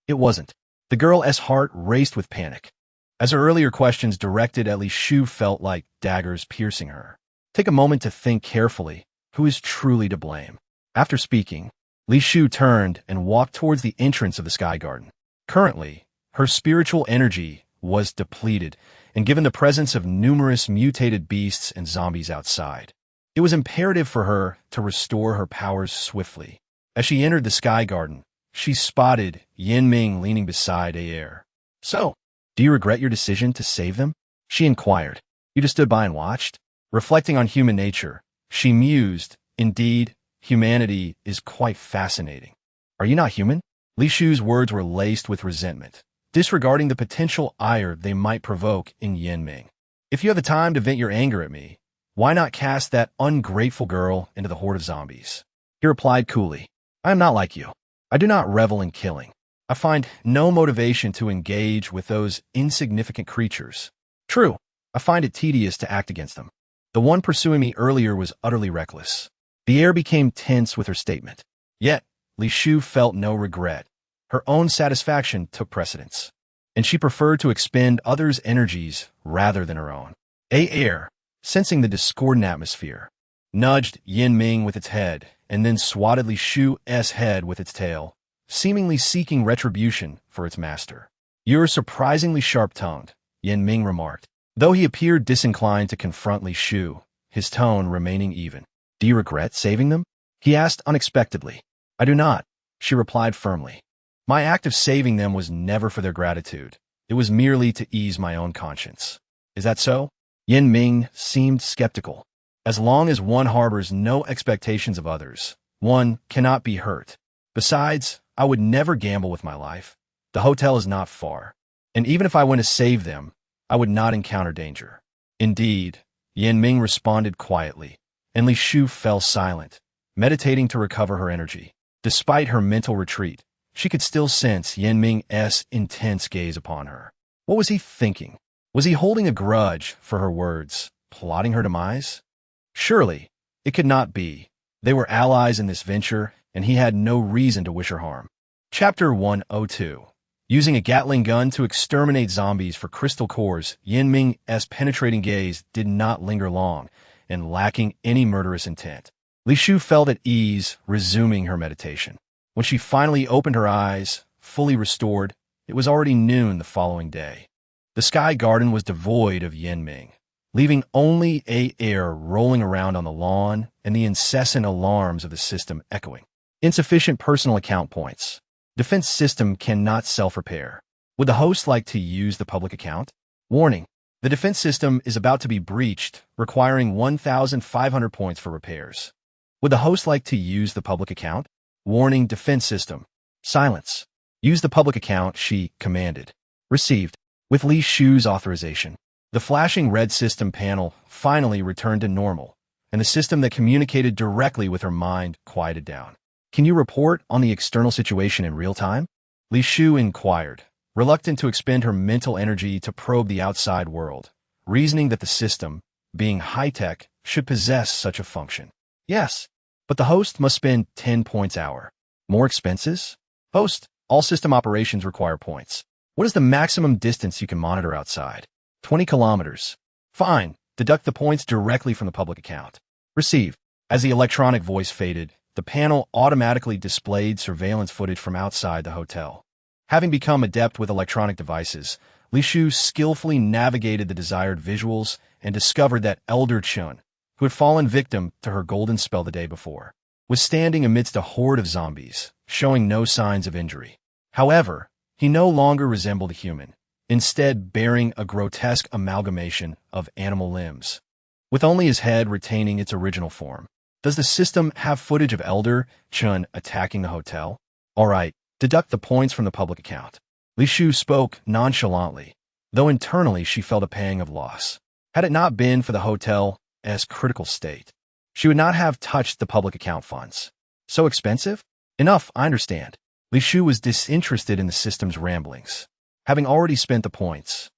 It wasn't. The girl's heart raced with panic, as her earlier questions directed at Li Shufei felt like daggers piercing her. Take a moment to think carefully who is truly to blame. After speaking, Li Shufei turned and walked towards the entrance of the Sky Garden. Currently, her spiritual energy was depleted, and given the presence of numerous mutated beasts and zombies outside, it was imperative for her to restore her powers swiftly. As she entered the Sky Garden, she spotted Yanming leaning beside Air. So, do you regret your decision to save them? She inquired. You just stood by and watched? Reflecting on human nature, she mused, indeed, humanity is quite fascinating. Are you not human? Li Shufei's words were laced with resentment, disregarding the potential ire they might provoke in Yanming. If you have the time to vent your anger at me, why not cast that ungrateful girl into the horde of zombies? He replied coolly. I am not like you. I do not revel in killing. I find no motivation to engage with those insignificant creatures. True, I find it tedious to act against them. The one pursuing me earlier was utterly reckless. The air became tense with her statement. Yet, Li Shufei felt no regret. Her own satisfaction took precedence, and she preferred to expend others' energies rather than her own. Air, sensing the discordant atmosphere, nudged Yanming with its head, and then swatted Li Shufei's head with its tail, seemingly seeking retribution for its master. You're surprisingly sharp-tongued, Yanming remarked, though he appeared disinclined to confront Li Shufei, his tone remaining even. Do you regret saving them? He asked unexpectedly. I do not, she replied firmly. My act of saving them was never for their gratitude. It was merely to ease my own conscience. Is that so? Yanming seemed skeptical. As long as one harbors no expectations of others, one cannot be hurt. Besides, I would never gamble with my life. The hotel is not far, and even if I went to save them, I would not encounter danger. Indeed, Yanming responded quietly, and Li Shufei fell silent, meditating to recover her energy. Despite her mental retreat, she could still sense Yanming's intense gaze upon her. What was he thinking? Was he holding a grudge for her words, plotting her demise? Surely, it could not be. They were allies in this venture, and he had no reason to wish her harm. Chapter 102. Using a Gatling gun to exterminate zombies for crystal cores, Yanming's penetrating gaze did not linger long, and lacking any murderous intent. Li Shufei felt at ease, resuming her meditation. When she finally opened her eyes, fully restored, it was already noon the following day. The sky garden was devoid of Yanming, leaving only air rolling around on the lawn and the incessant alarms of the system echoing. Insufficient personal account points. Defense system cannot self-repair. Would the host like to use the public account? Warning. The defense system is about to be breached, requiring 1,500 points for repairs. Would the host like to use the public account? Warning. Defense system. Silence. Use the public account, she commanded. Received. With Li Shufei's authorization, the flashing red system panel finally returned to normal, and the system that communicated directly with her mind quieted down. Can you report on the external situation in real time? Li Shufei inquired, reluctant to expend her mental energy to probe the outside world, reasoning that the system, being high-tech, should possess such a function. Yes, but the host must spend 10 points hour. More expenses? Host, all system operations require points. What is the maximum distance you can monitor outside? 20 kilometers. Fine, deduct the points directly from the public account. Receive. As the electronic voice faded, the panel automatically displayed surveillance footage from outside the hotel. Having become adept with electronic devices, Li Shufei skillfully navigated the desired visuals and discovered that Elder Chun, who had fallen victim to her golden spell the day before, was standing amidst a horde of zombies, showing no signs of injury. However, he no longer resembled a human, instead bearing a grotesque amalgamation of animal limbs, with only his head retaining its original form. Does the system have footage of Elder Chun attacking the hotel? All right, deduct the points from the public account. Li Shufei spoke nonchalantly, though internally she felt a pang of loss. Had it not been for the hotel's critical state, she would not have touched the public account funds. So expensive? Enough, I understand. Li Shufei was disinterested in the system's ramblings. Having already spent the points,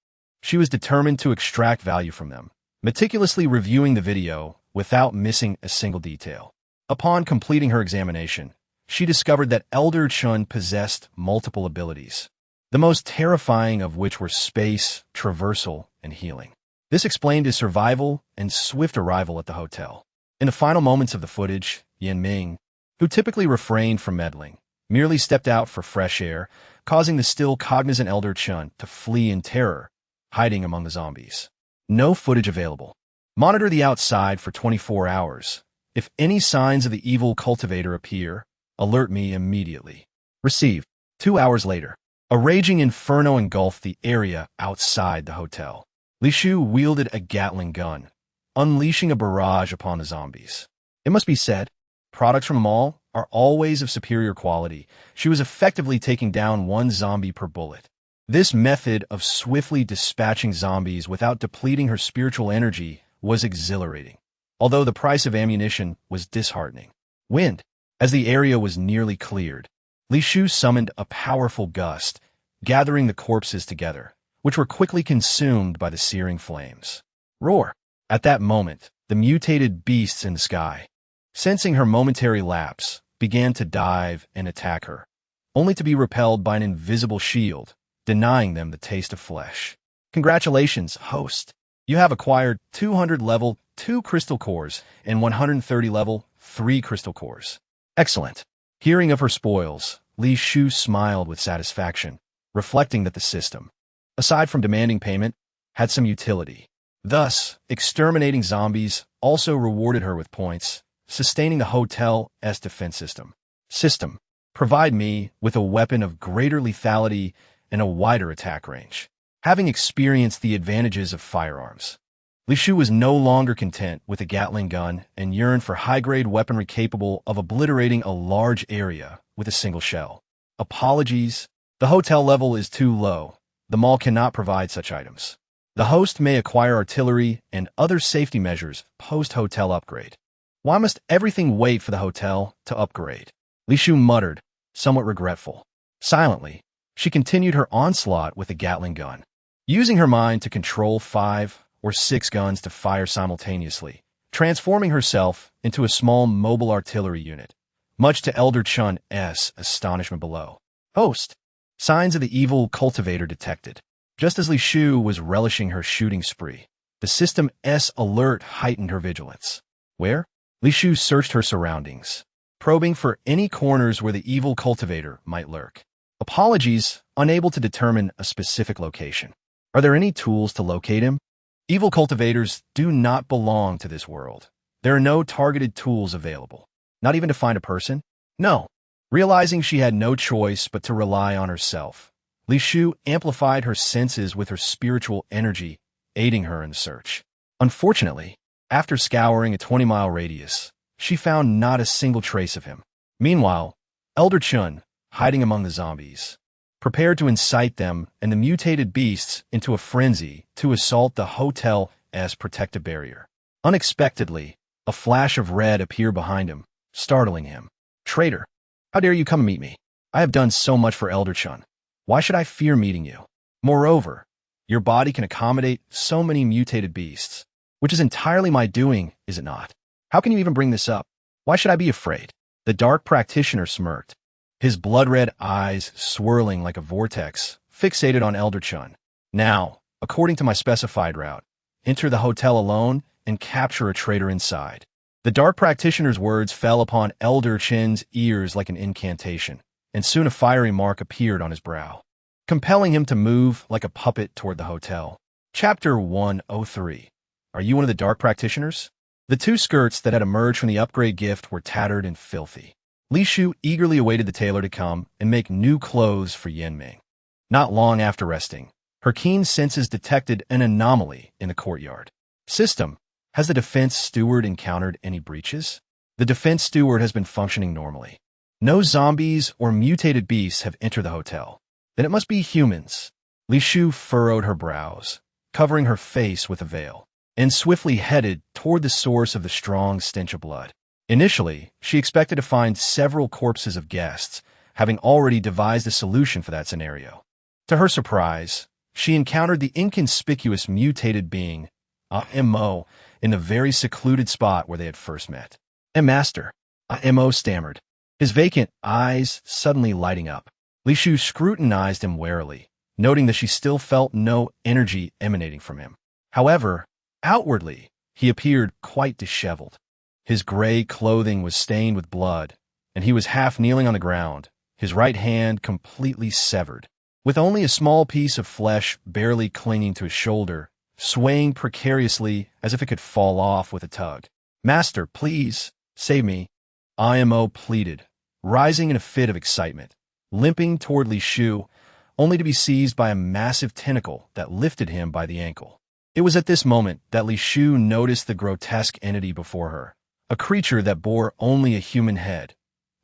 she was determined to extract value from them, meticulously reviewing the video without missing a single detail. Upon completing her examination, she discovered that Elder Chun possessed multiple abilities, the most terrifying of which were space, traversal, and healing. This explained his survival and swift arrival at the hotel. In the final moments of the footage, Yanming, who typically refrained from meddling, merely stepped out for fresh air, causing the still cognizant Elder Chun to flee in terror, hiding among the zombies. No footage available. Monitor the outside for 24 hours. If any signs of the evil cultivator appear, alert me immediately. Received. 2 hours later, a raging inferno engulfed the area outside the hotel. Li Shufei wielded a Gatling gun, unleashing a barrage upon the zombies. It must be said, products from a mall are always of superior quality. She was effectively taking down one zombie per bullet. This method of swiftly dispatching zombies without depleting her spiritual energy was exhilarating, although the price of ammunition was disheartening. Wind. As the area was nearly cleared, Li Shufei summoned a powerful gust, gathering the corpses together, which were quickly consumed by the searing flames. Roar. At that moment, the mutated beasts in the sky, sensing her momentary lapse, began to dive and attack her, only to be repelled by an invisible shield, denying them the taste of flesh. Congratulations, host. You have acquired 200 level 2 crystal cores and 130 level 3 crystal cores. Excellent. Hearing of her spoils, Li Shufei smiled with satisfaction, reflecting that the system, aside from demanding payment, had some utility. Thus, exterminating zombies also rewarded her with points, sustaining the hotel's defense system. System, provide me with a weapon of greater lethality and a wider attack range. Having experienced the advantages of firearms, Li Shufei was no longer content with a Gatling gun and yearned for high-grade weaponry capable of obliterating a large area with a single shell. Apologies, the hotel level is too low. The mall cannot provide such items. The host may acquire artillery and other safety measures post-hotel upgrade. Why must everything wait for the hotel to upgrade? Li Shu muttered, somewhat regretful. Silently, she continued her onslaught with a Gatling gun. Using her mind to control 5 or 6 guns to fire simultaneously, transforming herself into a small mobile artillery unit, much to Elder Chun's astonishment below. Host! Signs of the evil cultivator detected. Just as Li Shu was relishing her shooting spree, the system's alert heightened her vigilance. Where? Li Shu searched her surroundings, probing for any corners where the evil cultivator might lurk. Apologies, unable to determine a specific location. Are there any tools to locate him? Evil cultivators do not belong to this world. There are no targeted tools available. Not even to find a person? No. Realizing she had no choice but to rely on herself, Li Shu amplified her senses with her spiritual energy, aiding her in the search. Unfortunately, after scouring a 20-mile radius, she found not a single trace of him. Meanwhile, Elder Chun, hiding among the zombies, prepared to incite them and the mutated beasts into a frenzy to assault the hotel's protective barrier. Unexpectedly, a flash of red appeared behind him, startling him. Traitor! How dare you come meet me? I have done so much for Elder Chun. Why should I fear meeting you? Moreover, your body can accommodate so many mutated beasts, which is entirely my doing, is it not? How can you even bring this up? Why should I be afraid? The dark practitioner smirked, his blood-red eyes swirling like a vortex, fixated on Elder Chun. Now, according to my specified route, enter the hotel alone and capture a traitor inside. The dark practitioner's words fell upon Elder Chun's ears like an incantation, and soon a fiery mark appeared on his brow, compelling him to move like a puppet toward the hotel. Chapter 103. Are you one of the dark practitioners? The 2 skirts that had emerged from the upgrade gift were tattered and filthy. Li Shu eagerly awaited the tailor to come and make new clothes for Yanming. Not long after resting, her keen senses detected an anomaly in the courtyard. System, has the defense steward encountered any breaches? The defense steward has been functioning normally. No zombies or mutated beasts have entered the hotel. Then it must be humans. Li Shu furrowed her brows, covering her face with a veil, and swiftly headed toward the source of the strong stench of blood. Initially, she expected to find several corpses of guests, having already devised a solution for that scenario. To her surprise, she encountered the inconspicuous mutated being, Mo, in the very secluded spot where they had first met. Master, Mo stammered, his vacant eyes suddenly lighting up. Li Shu scrutinized him warily, noting that she still felt no energy emanating from him. However, outwardly, he appeared quite disheveled. His gray clothing was stained with blood, and he was half kneeling on the ground, his right hand completely severed, with only a small piece of flesh barely clinging to his shoulder, swaying precariously as if it could fall off with a tug. Master, please, save me, IMO pleaded, rising in a fit of excitement, limping toward Li Shu, only to be seized by a massive tentacle that lifted him by the ankle. It was at this moment that Li Shu noticed the grotesque entity before her, a creature that bore only a human head,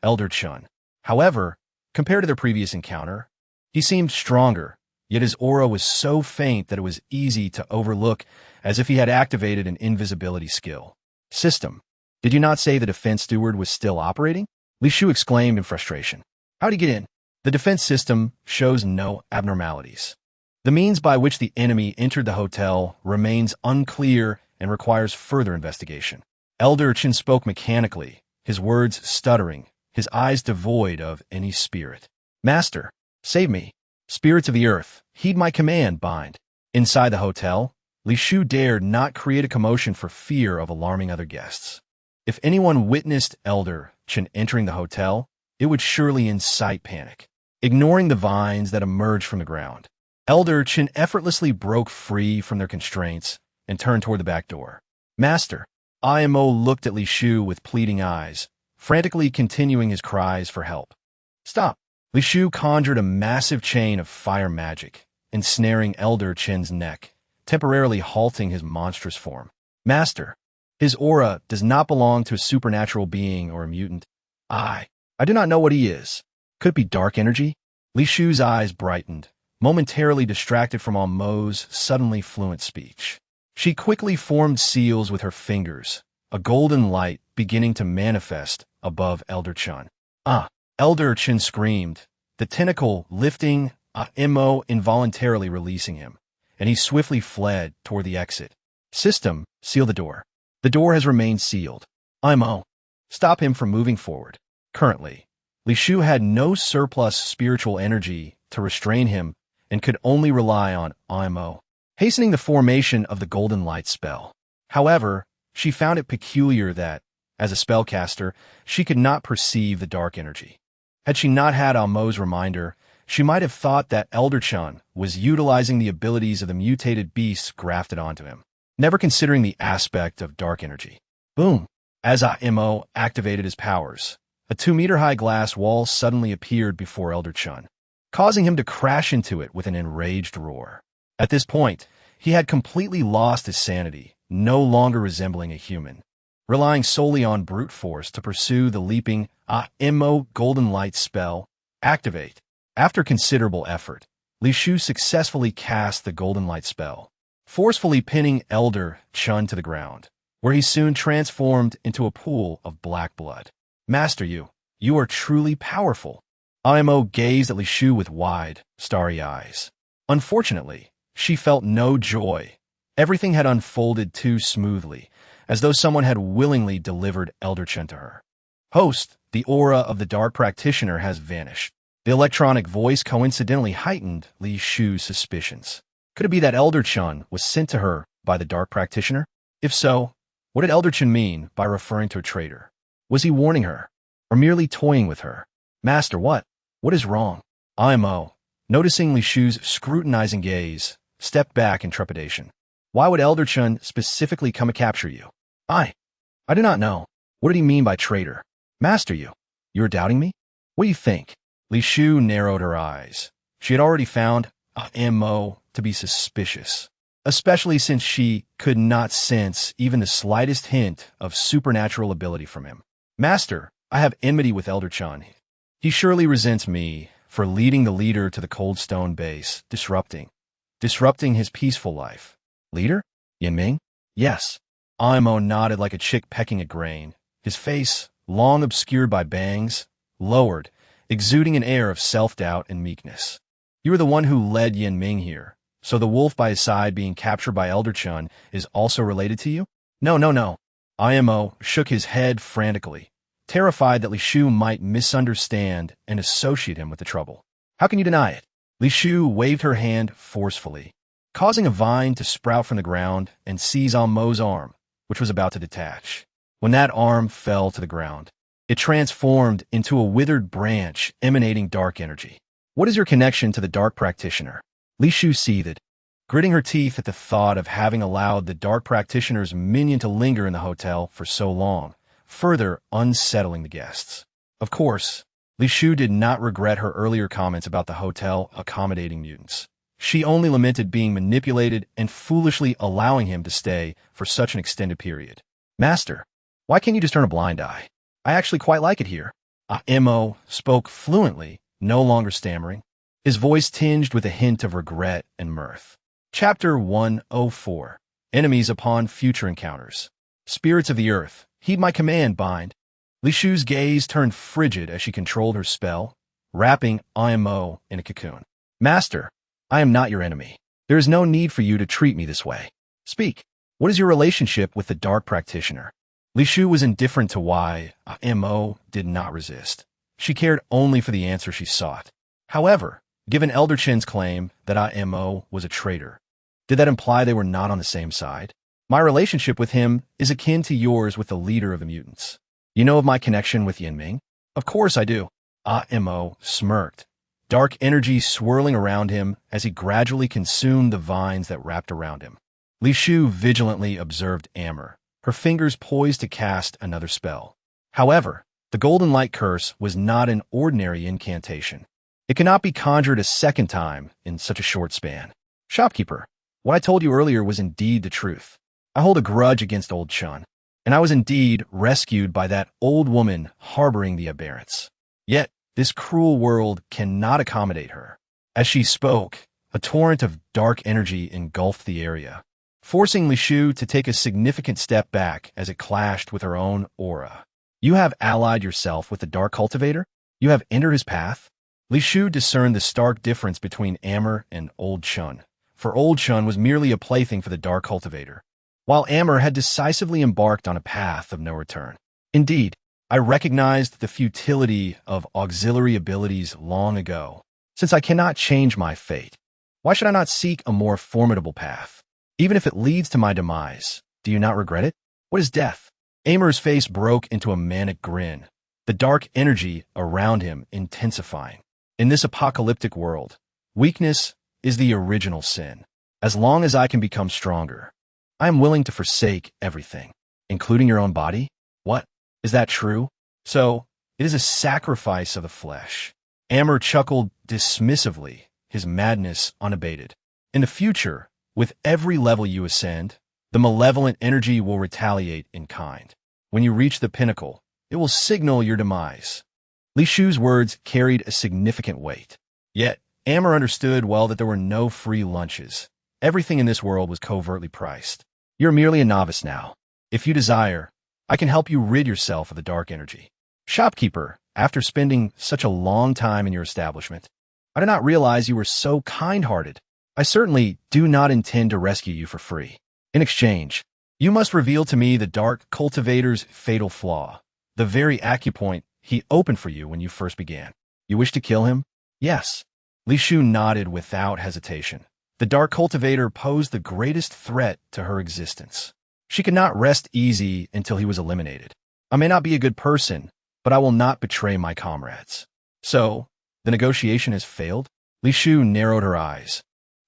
Elder Chun. However, compared to their previous encounter, he seemed stronger, yet his aura was so faint that it was easy to overlook, as if he had activated an invisibility skill. System, did you not say the defense steward was still operating? Li Shu exclaimed in frustration. How'd he get in? The defense system shows no abnormalities. The means by which the enemy entered the hotel remains unclear and requires further investigation. Elder Chun spoke mechanically, his words stuttering, his eyes devoid of any spirit. Master, save me. Spirits of the earth, heed my command, bind. Inside the hotel, Li Shu dared not create a commotion for fear of alarming other guests. If anyone witnessed Elder Chun entering the hotel, it would surely incite panic. Ignoring the vines that emerged from the ground, Elder Chun effortlessly broke free from their constraints and turned toward the back door. Master, IMO looked at Li Shu with pleading eyes, frantically continuing his cries for help. Stop! Li Shu conjured a massive chain of fire magic, ensnaring Elder Chun's neck, temporarily halting his monstrous form. Master, his aura does not belong to a supernatural being or a mutant. I do not know what he is. Could it be dark energy? Li Shu's eyes brightened, momentarily distracted from Mo's suddenly fluent speech. She quickly formed seals with her fingers, a golden light beginning to manifest above Elder Chun. Ah! Elder Chun screamed, the tentacle lifting, involuntarily releasing him, and he swiftly fled toward the exit. System, seal the door. The door has remained sealed. Stop him from moving forward. Currently, Li Shu had no surplus spiritual energy to restrain him and could only rely on IMO, hastening the formation of the golden light spell. However, she found it peculiar that, as a spellcaster, she could not perceive the dark energy. Had she not had Amo's reminder, she might have thought that Elder Chun was utilizing the abilities of the mutated beasts grafted onto him, never considering the aspect of dark energy. Boom! As Imo activated his powers, a 2-meter-high glass wall suddenly appeared before Elder Chun, causing him to crash into it with an enraged roar. At this point, he had completely lost his sanity, no longer resembling a human, relying solely on brute force to pursue the leaping Imo golden light spell. Activate. After considerable effort, Li Shu successfully cast the golden light spell, forcefully pinning Elder Chun to the ground, where he soon transformed into a pool of black blood. Master, you are truly powerful. Imo gazed at Li Shu with wide, starry eyes. Unfortunately, she felt no joy. Everything had unfolded too smoothly, as though someone had willingly delivered Elder Chun to her. Host, the aura of the Dark Practitioner has vanished. The electronic voice coincidentally heightened Li Shu's suspicions. Could it be that Elder Chun was sent to her by the Dark Practitioner? If so, what did Elder Chun mean by referring to a traitor? Was he warning her, or merely toying with her? Master, what is wrong? Imo, noticing Li Shu's scrutinizing gaze, stepped back in trepidation. Why would Elder Chun specifically come and capture you? I do not know. What did he mean by traitor? Master, you're doubting me? What do you think? Li Shu narrowed her eyes. She had already found Imo to be suspicious, especially since she could not sense even the slightest hint of supernatural ability from him. Master, I have enmity with Elder Chun. He surely resents me for leading the leader to the cold stone base, disrupting his peaceful life. Leader? Yanming? Yes. Imo nodded like a chick pecking at grain, his face, long obscured by bangs, lowered, exuding an air of self-doubt and meekness. You were the one who led Yanming here, so the wolf by his side being captured by Elder Chun is also related to you? No. Imo shook his head frantically, terrified that Li Shu might misunderstand and associate him with the trouble. How can you deny it? Li Shu waved her hand forcefully, causing a vine to sprout from the ground and seize Imo's arm, which was about to detach. When that arm fell to the ground, it transformed into a withered branch emanating dark energy. What is your connection to the Dark Practitioner? Li Shu seethed, gritting her teeth at the thought of having allowed the Dark Practitioner's minion to linger in the hotel for so long, further unsettling the guests. Of course, Li Shu did not regret her earlier comments about the hotel accommodating mutants. She only lamented being manipulated and foolishly allowing him to stay for such an extended period. Master, why can't you just turn a blind eye? I actually quite like it here. Imo spoke fluently, no longer stammering, his voice tinged with a hint of regret and mirth. Chapter 104. Enemies upon future encounters. Spirits of the earth, heed my command, bind. Li Shu's gaze turned frigid as she controlled her spell, wrapping Imo in a cocoon. Master, I am not your enemy. There is no need for you to treat me this way. Speak. What is your relationship with the Dark Practitioner? Li Shu was indifferent to why Imo did not resist. She cared only for the answer she sought. However, given Elder Chen's claim that Imo was a traitor, did that imply they were not on the same side? My relationship with him is akin to yours with the leader of the mutants. You know of my connection with Yanming? Of course I do. Imo smirked, dark energy swirling around him as he gradually consumed the vines that wrapped around him. Li Shu vigilantly observed Amber, her fingers poised to cast another spell. However, the Golden Light Curse was not an ordinary incantation. It cannot be conjured a second time in such a short span. Shopkeeper, what I told you earlier was indeed the truth. I hold a grudge against old Chun, and I was indeed rescued by that old woman harboring the aberrants. Yet, this cruel world cannot accommodate her. As she spoke, a torrent of dark energy engulfed the area, forcing Li Shu to take a significant step back as it clashed with her own aura. You have allied yourself with the Dark Cultivator? You have entered his path? Li Shu discerned the stark difference between Amber and Old Chun, for Old Chun was merely a plaything for the Dark Cultivator, while Amber had decisively embarked on a path of no return. Indeed, I recognized the futility of auxiliary abilities long ago. Since I cannot change my fate, why should I not seek a more formidable path? Even if it leads to my demise, do you not regret it? What is death? Amber's face broke into a manic grin, the dark energy around him intensifying. In this apocalyptic world, weakness is the original sin. As long as I can become stronger, I am willing to forsake everything, including your own body. What? Is that true? So, it is a sacrifice of the flesh. Amber chuckled dismissively, his madness unabated. In the future, with every level you ascend, the malevolent energy will retaliate in kind. When you reach the pinnacle, it will signal your demise. Li Shu's words carried a significant weight. Yet, Amber understood well that there were no free lunches. Everything in this world was covertly priced. You're merely a novice now. If you desire, I can help you rid yourself of the dark energy. Shopkeeper, after spending such a long time in your establishment, I did not realize you were so kind-hearted. I certainly do not intend to rescue you for free. In exchange, you must reveal to me the Dark Cultivator's fatal flaw, the very acupoint he opened for you when you first began. You wish to kill him? Yes. Li Shu nodded without hesitation. The Dark Cultivator posed the greatest threat to her existence. She could not rest easy until he was eliminated. I may not be a good person, but I will not betray my comrades. So, the negotiation has failed? Li Shu narrowed her eyes,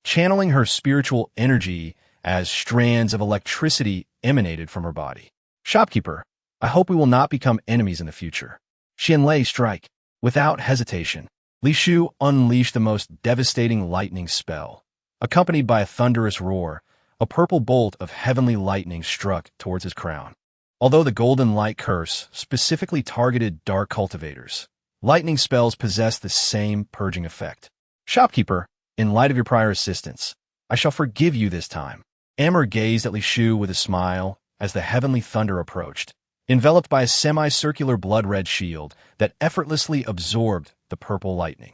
channeling her spiritual energy as strands of electricity emanated from her body. Shopkeeper, I hope we will not become enemies in the future. Xianlei, strike. Without hesitation, Li Shu unleashed the most devastating lightning spell. Accompanied by a thunderous roar, a purple bolt of heavenly lightning struck towards his crown. Although the golden light curse specifically targeted dark cultivators, lightning spells possess the same purging effect. Shopkeeper, in light of your prior assistance, I shall forgive you this time. Amber gazed at Li Shu with a smile as the heavenly thunder approached, enveloped by a semicircular blood-red shield that effortlessly absorbed the purple lightning.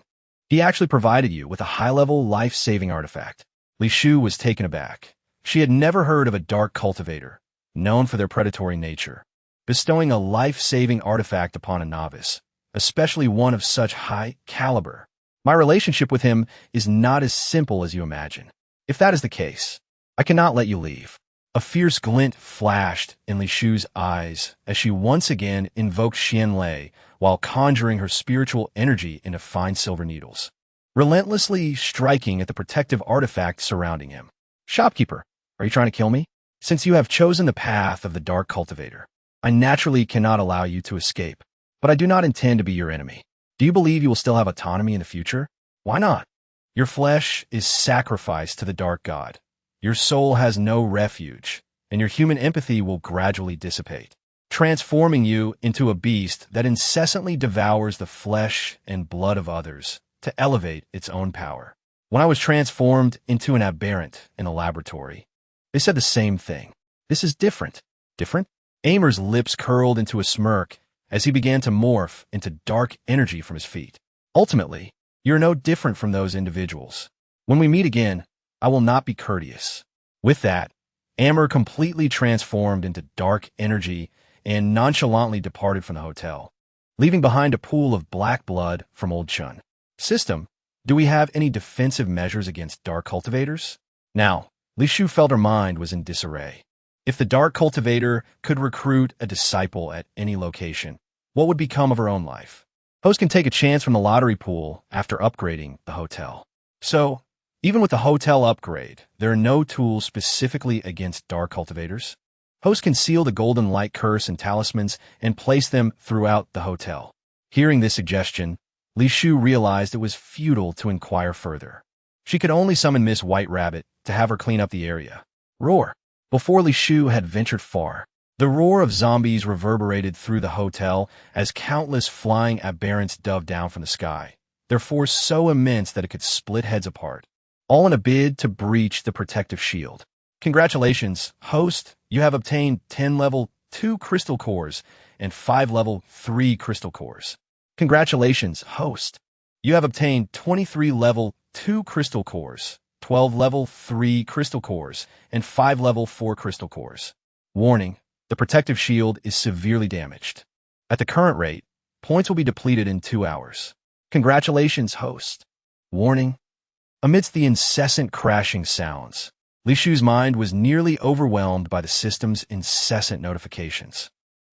He actually provided you with a high-level life-saving artifact. Li Shu was taken aback. She had never heard of a dark cultivator, known for their predatory nature, bestowing a life-saving artifact upon a novice, especially one of such high caliber. My relationship with him is not as simple as you imagine. If that is the case, I cannot let you leave. A fierce glint flashed in Li Shu's eyes as she once again invoked Xianlei while conjuring her spiritual energy into fine silver needles, relentlessly striking at the protective artifact surrounding him. Shopkeeper, are you trying to kill me? Since you have chosen the path of the Dark Cultivator, I naturally cannot allow you to escape, but I do not intend to be your enemy. Do you believe you will still have autonomy in the future? Why not? Your flesh is sacrificed to the Dark God. Your soul has no refuge, and your human empathy will gradually dissipate, transforming you into a beast that incessantly devours the flesh and blood of others to elevate its own power. When I was transformed into an aberrant in a laboratory, they said the same thing. This is different. Different? Amer's lips curled into a smirk as he began to morph into dark energy from his feet. Ultimately, you're no different from those individuals. When we meet again, I will not be courteous. With that, Amer completely transformed into dark energy and nonchalantly departed from the hotel, leaving behind a pool of black blood from Old Chun. System, do we have any defensive measures against dark cultivators? Now, Li Shu felt her mind was in disarray. If the dark cultivator could recruit a disciple at any location, what would become of her own life? Host can take a chance from the lottery pool after upgrading the hotel. So, even with the hotel upgrade, there are no tools specifically against dark cultivators. Host can seal the golden light curse and talismans and place them throughout the hotel. Hearing this suggestion, Li Shu realized it was futile to inquire further. She could only summon Miss White Rabbit to have her clean up the area. Roar! Before Li Shu had ventured far, the roar of zombies reverberated through the hotel as countless flying aberrants dove down from the sky, their force so immense that it could split heads apart, all in a bid to breach the protective shield. Congratulations, host. You have obtained 10 level 2 crystal cores and 5 level 3 crystal cores. Congratulations, host. You have obtained 23 level 2 crystal cores, 12 level 3 crystal cores, and 5 level 4 crystal cores. Warning, the protective shield is severely damaged. At the current rate, points will be depleted in 2 hours. Congratulations, host. Warning, amidst the incessant crashing sounds, Li Shu's mind was nearly overwhelmed by the system's incessant notifications.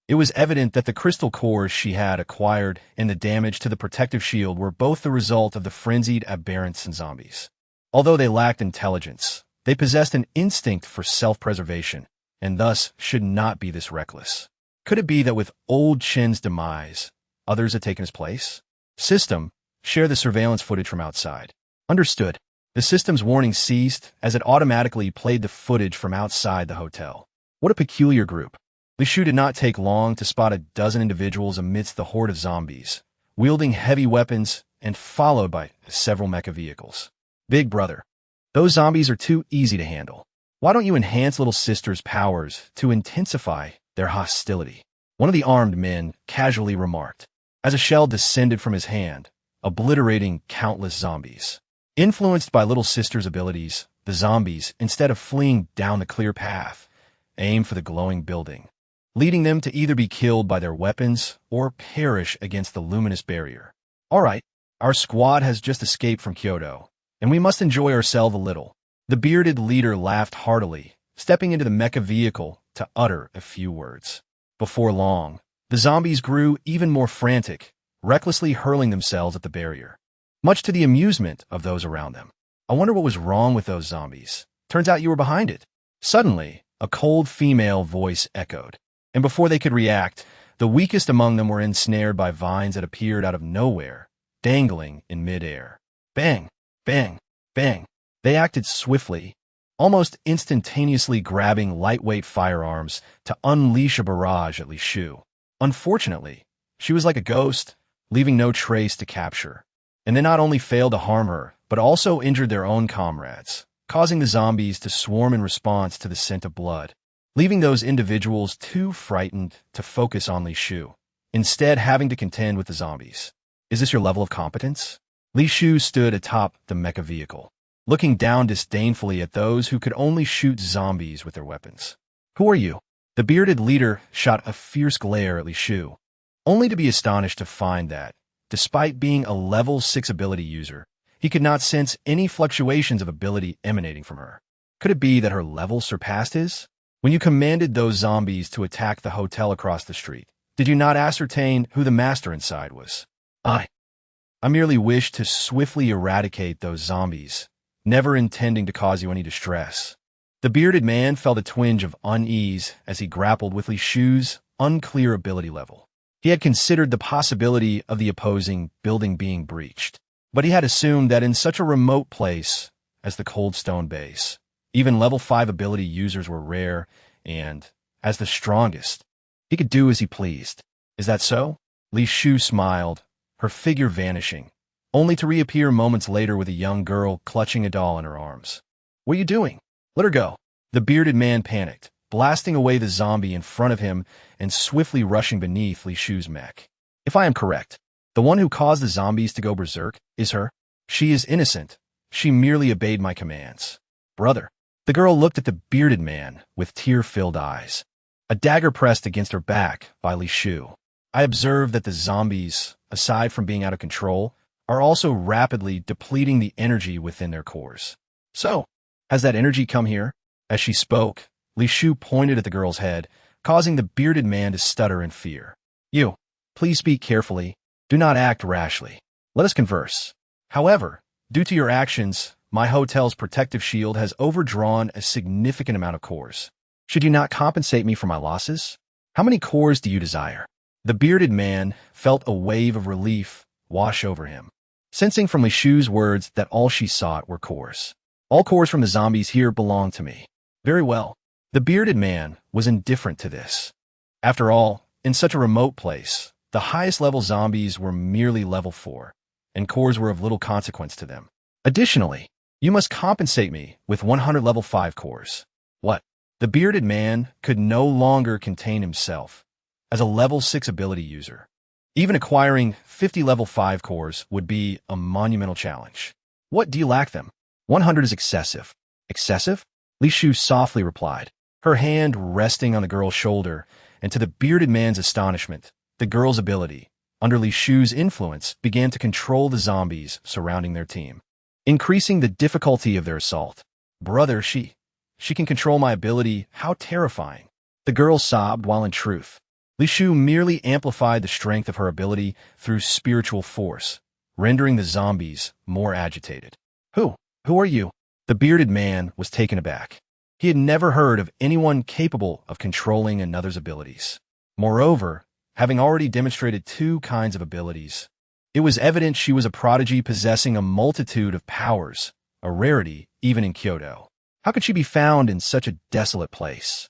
It was evident that the crystal cores she had acquired and the damage to the protective shield were both the result of the frenzied aberrants and zombies. Although they lacked intelligence, they possessed an instinct for self-preservation, and thus should not be this reckless. Could it be that with old Chen's demise, others had taken his place? System, share the surveillance footage from outside. Understood. The system's warning ceased as it automatically played the footage from outside the hotel. What a peculiar group. Li Shu did not take long to spot a dozen individuals amidst the horde of zombies, wielding heavy weapons and followed by several mecha vehicles. Big brother, those zombies are too easy to handle. Why don't you enhance little sister's powers to intensify their hostility? One of the armed men casually remarked, as a shell descended from his hand, obliterating countless zombies. Influenced by little sister's abilities, the zombies, instead of fleeing down the clear path, aimed for the glowing building, leading them to either be killed by their weapons or perish against the luminous barrier. All right, our squad has just escaped from Kyoto, and we must enjoy ourselves a little. The bearded leader laughed heartily, stepping into the mecha vehicle to utter a few words. Before long, the zombies grew even more frantic, recklessly hurling themselves at the barrier, much to the amusement of those around them. I wonder what was wrong with those zombies. Turns out you were behind it. Suddenly, a cold female voice echoed, and before they could react, the weakest among them were ensnared by vines that appeared out of nowhere, dangling in midair. Bang, bang, bang. They acted swiftly, almost instantaneously grabbing lightweight firearms to unleash a barrage at Li Shu. Unfortunately, she was like a ghost, leaving no trace to capture. And they not only failed to harm her, but also injured their own comrades, causing the zombies to swarm in response to the scent of blood, leaving those individuals too frightened to focus on Li Shu, instead having to contend with the zombies. Is this your level of competence? Li Shu stood atop the mecha vehicle, looking down disdainfully at those who could only shoot zombies with their weapons. Who are you? The bearded leader shot a fierce glare at Li Shu, only to be astonished to find that, despite being a level 6 ability user, he could not sense any fluctuations of ability emanating from her. Could it be that her level surpassed his? When you commanded those zombies to attack the hotel across the street, did you not ascertain who the master inside was? I merely wished to swiftly eradicate those zombies, never intending to cause you any distress. The bearded man felt a twinge of unease as he grappled with Li Shu's unclear ability level. He had considered the possibility of the opposing building being breached, but he had assumed that in such a remote place as the Cold Stone Base, even level 5 ability users were rare and, as the strongest, he could do as he pleased. Is that so? Li Shu smiled, her figure vanishing, only to reappear moments later with a young girl clutching a doll in her arms. What are you doing? Let her go. The bearded man panicked, blasting away the zombie in front of him and swiftly rushing beneath Li Shu's mech. If I am correct, the one who caused the zombies to go berserk is her. She is innocent. She merely obeyed my commands. Brother. The girl looked at the bearded man with tear-filled eyes, a dagger pressed against her back by Li Shu. I observed that the zombies, aside from being out of control, are also rapidly depleting the energy within their cores. So, has that energy come here? As she spoke, Li Shu pointed at the girl's head, causing the bearded man to stutter in fear. You, please speak carefully. Do not act rashly. Let us converse. However, due to your actions, my hotel's protective shield has overdrawn a significant amount of cores. Should you not compensate me for my losses? How many cores do you desire? The bearded man felt a wave of relief wash over him, sensing from Li Shu's words that all she sought were cores. All cores from the zombies here belong to me. Very well. The bearded man was indifferent to this. After all, in such a remote place, the highest level zombies were merely level 4, and cores were of little consequence to them. Additionally, you must compensate me with 100 level 5 cores. What? The bearded man could no longer contain himself. As a level 6 ability user, even acquiring 50 level 5 cores would be a monumental challenge. What do you lack them? 100 is excessive. Excessive? Li Shu softly replied, her hand resting on the girl's shoulder, and to the bearded man's astonishment, the girl's ability, under Li Shu's influence, began to control the zombies surrounding their team, increasing the difficulty of their assault. Brother, she can control my ability. How terrifying. The girl sobbed while in truth, Li Shu merely amplified the strength of her ability through spiritual force, rendering the zombies more agitated. Who are you? The bearded man was taken aback. He had never heard of anyone capable of controlling another's abilities. Moreover, having already demonstrated 2 kinds of abilities, it was evident she was a prodigy possessing a multitude of powers, a rarity even in Kyoto. How could she be found in such a desolate place?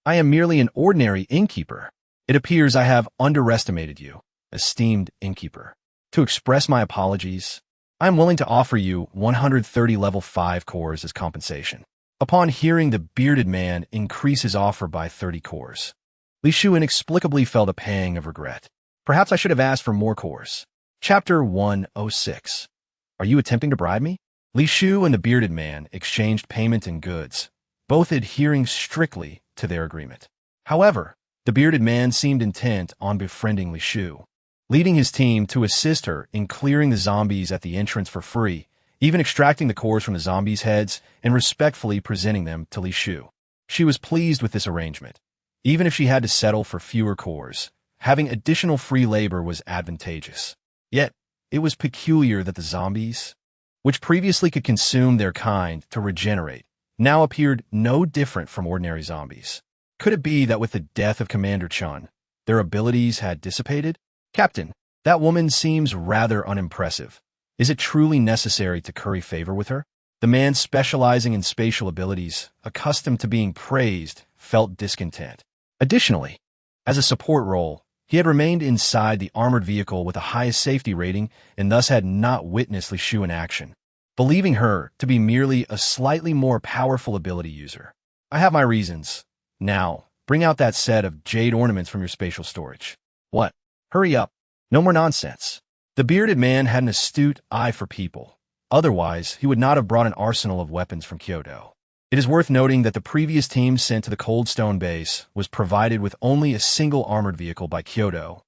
I am merely an ordinary innkeeper. It appears I have underestimated you, esteemed innkeeper. To express my apologies, I am willing to offer you 130 level 5 cores as compensation. Upon hearing the bearded man increase his offer by 30 cores, Li Shu inexplicably felt a pang of regret. Perhaps I should have asked for more cores. Chapter 106. Are you attempting to bribe me? Li Shu and the bearded man exchanged payment in goods, both adhering strictly to their agreement. However, the bearded man seemed intent on befriending Li Shu, leading his team to assist her in clearing the zombies at the entrance for free, even extracting the cores from the zombies' heads and respectfully presenting them to Li Shu. She was pleased with this arrangement. Even if she had to settle for fewer cores, having additional free labor was advantageous. Yet, it was peculiar that the zombies, which previously could consume their kind to regenerate, now appeared no different from ordinary zombies. Could it be that with the death of Commander Chun, their abilities had dissipated? Captain, that woman seems rather unimpressive. Is it truly necessary to curry favor with her? The man specializing in spatial abilities, accustomed to being praised, felt discontent. Additionally, as a support role, he had remained inside the armored vehicle with the highest safety rating and thus had not witnessed Li Shu in action, believing her to be merely a slightly more powerful ability user. I have my reasons. Now, bring out that set of jade ornaments from your spatial storage. What? Hurry up. No more nonsense. The bearded man had an astute eye for people. Otherwise, he would not have brought an arsenal of weapons from Kyoto. It is worth noting that the previous team sent to the Cold Stone base was provided with only a single armored vehicle by Kyoto,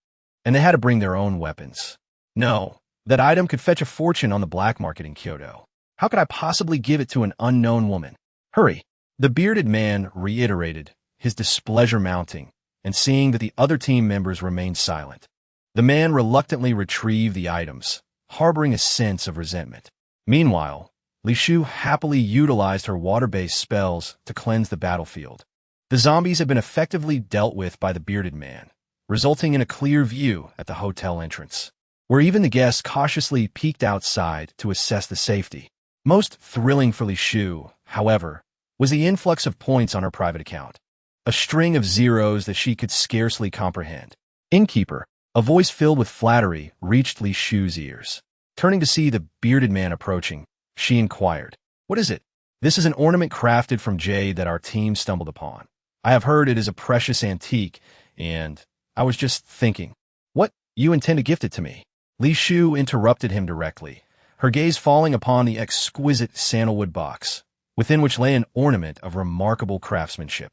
and they had to bring their own weapons. No, that item could fetch a fortune on the black market in Kyoto. How could I possibly give it to an unknown woman? Hurry. The bearded man reiterated, his displeasure mounting, and seeing that the other team members remained silent. The man reluctantly retrieved the items, harboring a sense of resentment. Meanwhile, Li Shu happily utilized her water-based spells to cleanse the battlefield. The zombies had been effectively dealt with by the bearded man, resulting in a clear view at the hotel entrance, where even the guests cautiously peeked outside to assess the safety. Most thrilling for Li Shu, however, was the influx of points on her private account, a string of zeros that she could scarcely comprehend. Innkeeper, a voice filled with flattery, reached Li Shu's ears. Turning to see the bearded man approaching, she inquired, "What is it?" "This is an ornament crafted from jade that our team stumbled upon. I have heard it is a precious antique, and I was just thinking." "What, you intend to gift it to me?" Li Shu interrupted him directly, her gaze falling upon the exquisite sandalwood box, within which lay an ornament of remarkable craftsmanship,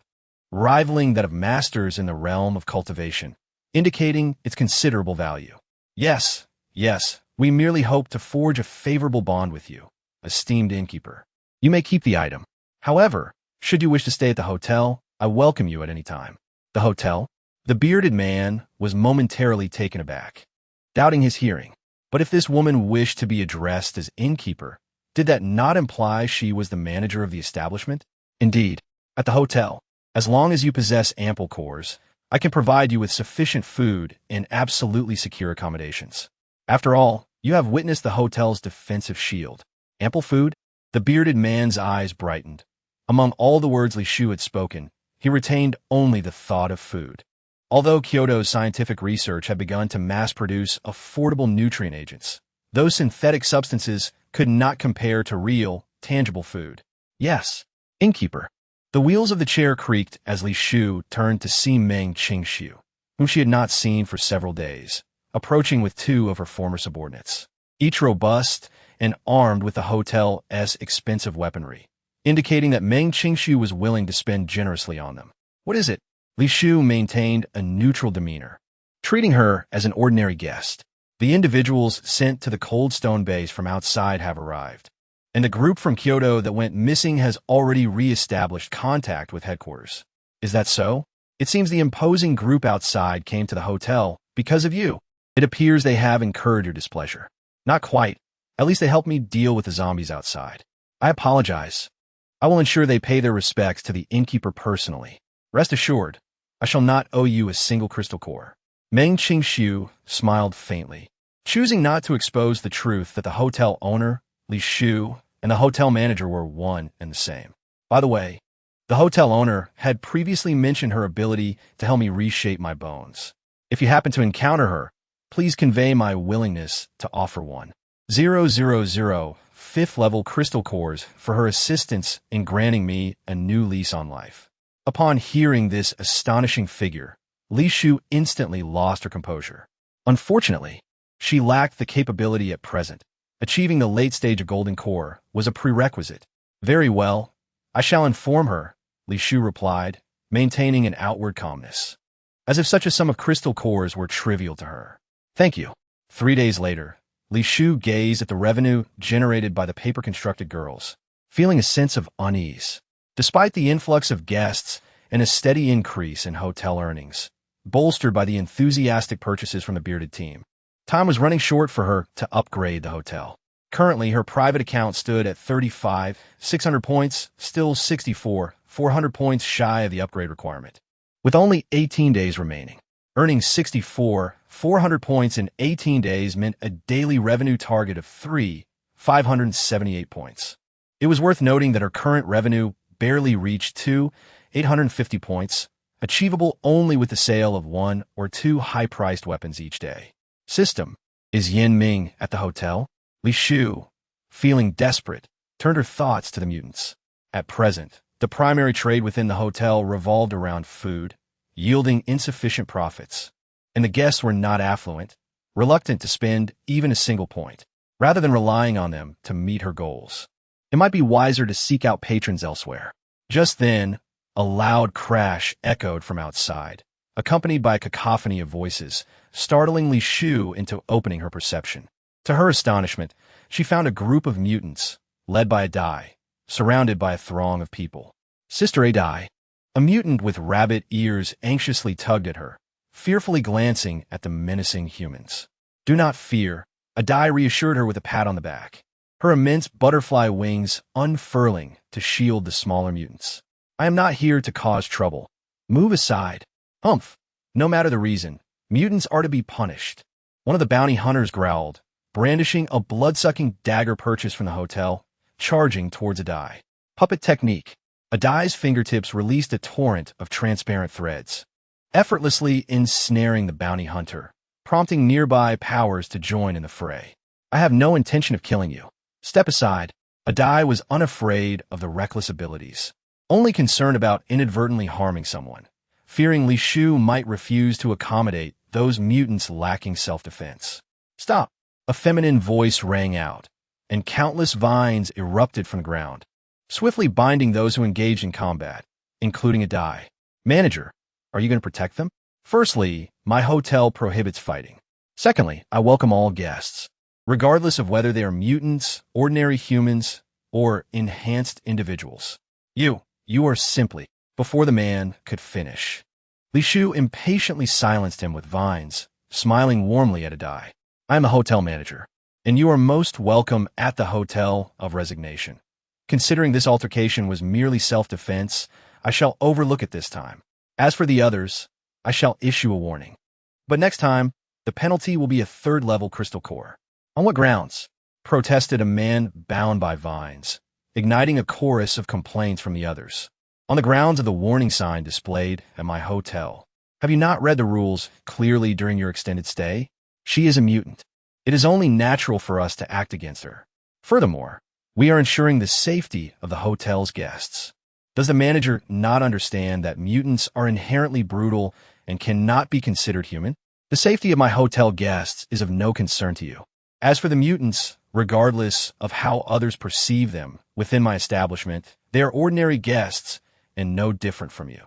rivaling that of masters in the realm of cultivation, indicating its considerable value. Yes, we merely hope to forge a favorable bond with you, esteemed innkeeper. You may keep the item. However, should you wish to stay at the hotel, I welcome you at any time." The hotel? The bearded man was momentarily taken aback, doubting his hearing. But if this woman wished to be addressed as innkeeper, did that not imply she was the manager of the establishment? Indeed, at the hotel, as long as you possess ample cores, I can provide you with sufficient food and absolutely secure accommodations. After all, you have witnessed the hotel's defensive shield. Ample food? The bearded man's eyes brightened. Among all the words Li Shu had spoken, he retained only the thought of food. Although Kyoto's scientific research had begun to mass-produce affordable nutrient agents, those synthetic substances could not compare to real, tangible food. Yes, innkeeper. The wheels of the chair creaked as Li Shu turned to see Meng Qingxiu, whom she had not seen for several days, approaching with two of her former subordinates, each robust and armed with the hotel's expensive weaponry, indicating that Meng Qingxiu was willing to spend generously on them. What is it? Li Shu maintained a neutral demeanor, treating her as an ordinary guest. The individuals sent to the cold stone base from outside have arrived, and the group from Kyoto that went missing has already re-established contact with headquarters. Is that so? It seems the imposing group outside came to the hotel because of you. It appears they have incurred your displeasure. Not quite. At least they helped me deal with the zombies outside. I apologize. I will ensure they pay their respects to the innkeeper personally. Rest assured, I shall not owe you a single crystal core. Meng Qingxiu smiled faintly, choosing not to expose the truth that the hotel owner, Li Shu, and the hotel manager were one and the same. By the way, the hotel owner had previously mentioned her ability to help me reshape my bones. If you happen to encounter her, please convey my willingness to offer 1,000 fifth-level crystal cores for her assistance in granting me a new lease on life. Upon hearing this astonishing figure, Li Shu instantly lost her composure. Unfortunately, she lacked the capability at present. Achieving the late stage of Golden Core was a prerequisite. Very well, I shall inform her, Li Shu replied, maintaining an outward calmness, as if such a sum of crystal cores were trivial to her. Thank you. 3 days later, Li Shu gazed at the revenue generated by the paper-constructed girls, feeling a sense of unease. Despite the influx of guests and a steady increase in hotel earnings, bolstered by the enthusiastic purchases from the bearded team, time was running short for her to upgrade the hotel. Currently, her private account stood at 35,600 points, still 64,400 points shy of the upgrade requirement. With only 18 days remaining, earning 64,400 points in 18 days meant a daily revenue target of 3,578 points. It was worth noting that her current revenue barely reached 2,850 points, achievable only with the sale of 1 or 2 high-priced weapons each day. System. Is Yin Ming at the hotel? Li Shu, feeling desperate, turned her thoughts to the mutants. At present, the primary trade within the hotel revolved around food, yielding insufficient profits, and the guests were not affluent, reluctant to spend even a single point, rather than relying on them to meet her goals. It might be wiser to seek out patrons elsewhere. Just then, a loud crash echoed from outside, accompanied by a cacophony of voices, startling Li Shu into opening her perception. To her astonishment, she found a group of mutants, led by a Dai, surrounded by a throng of people. Sister Adai, a mutant with rabbit ears, anxiously tugged at her, fearfully glancing at the menacing humans. Do not fear, Adai reassured her with a pat on the back, her immense butterfly wings unfurling to shield the smaller mutants. I am not here to cause trouble. Move aside. Humph. No matter the reason, mutants are to be punished. One of the bounty hunters growled, brandishing a blood-sucking dagger purchased from the hotel, charging towards Adai. Puppet technique. Adai's fingertips released a torrent of transparent threads, effortlessly ensnaring the bounty hunter, prompting nearby powers to join in the fray. I have no intention of killing you. Step aside. Adai was unafraid of the reckless abilities, only concerned about inadvertently harming someone, fearing Li Shu might refuse to accommodate those mutants lacking self-defense. Stop! A feminine voice rang out, and countless vines erupted from the ground, swiftly binding those who engaged in combat, including Adai. Manager, are you going to protect them? Firstly, my hotel prohibits fighting. Secondly, I welcome all guests, regardless of whether they are mutants, ordinary humans, or enhanced individuals. You are simply, before the man could finish. Li Shu impatiently silenced him with vines, smiling warmly at Adai. I am a hotel manager, and you are most welcome at the Hotel of Resignation. Considering this altercation was merely self-defense, I shall overlook it this time. As for the others, I shall issue a warning. But next time, the penalty will be a 3rd-level crystal core. On what grounds? Protested a man bound by vines, igniting a chorus of complaints from the others. On the grounds of the warning sign displayed at my hotel. Have you not read the rules clearly during your extended stay? She is a mutant. It is only natural for us to act against her. Furthermore, we are ensuring the safety of the hotel's guests. Does the manager not understand that mutants are inherently brutal and cannot be considered human? The safety of my hotel guests is of no concern to you. As for the mutants, regardless of how others perceive them within my establishment, they are ordinary guests and no different from you.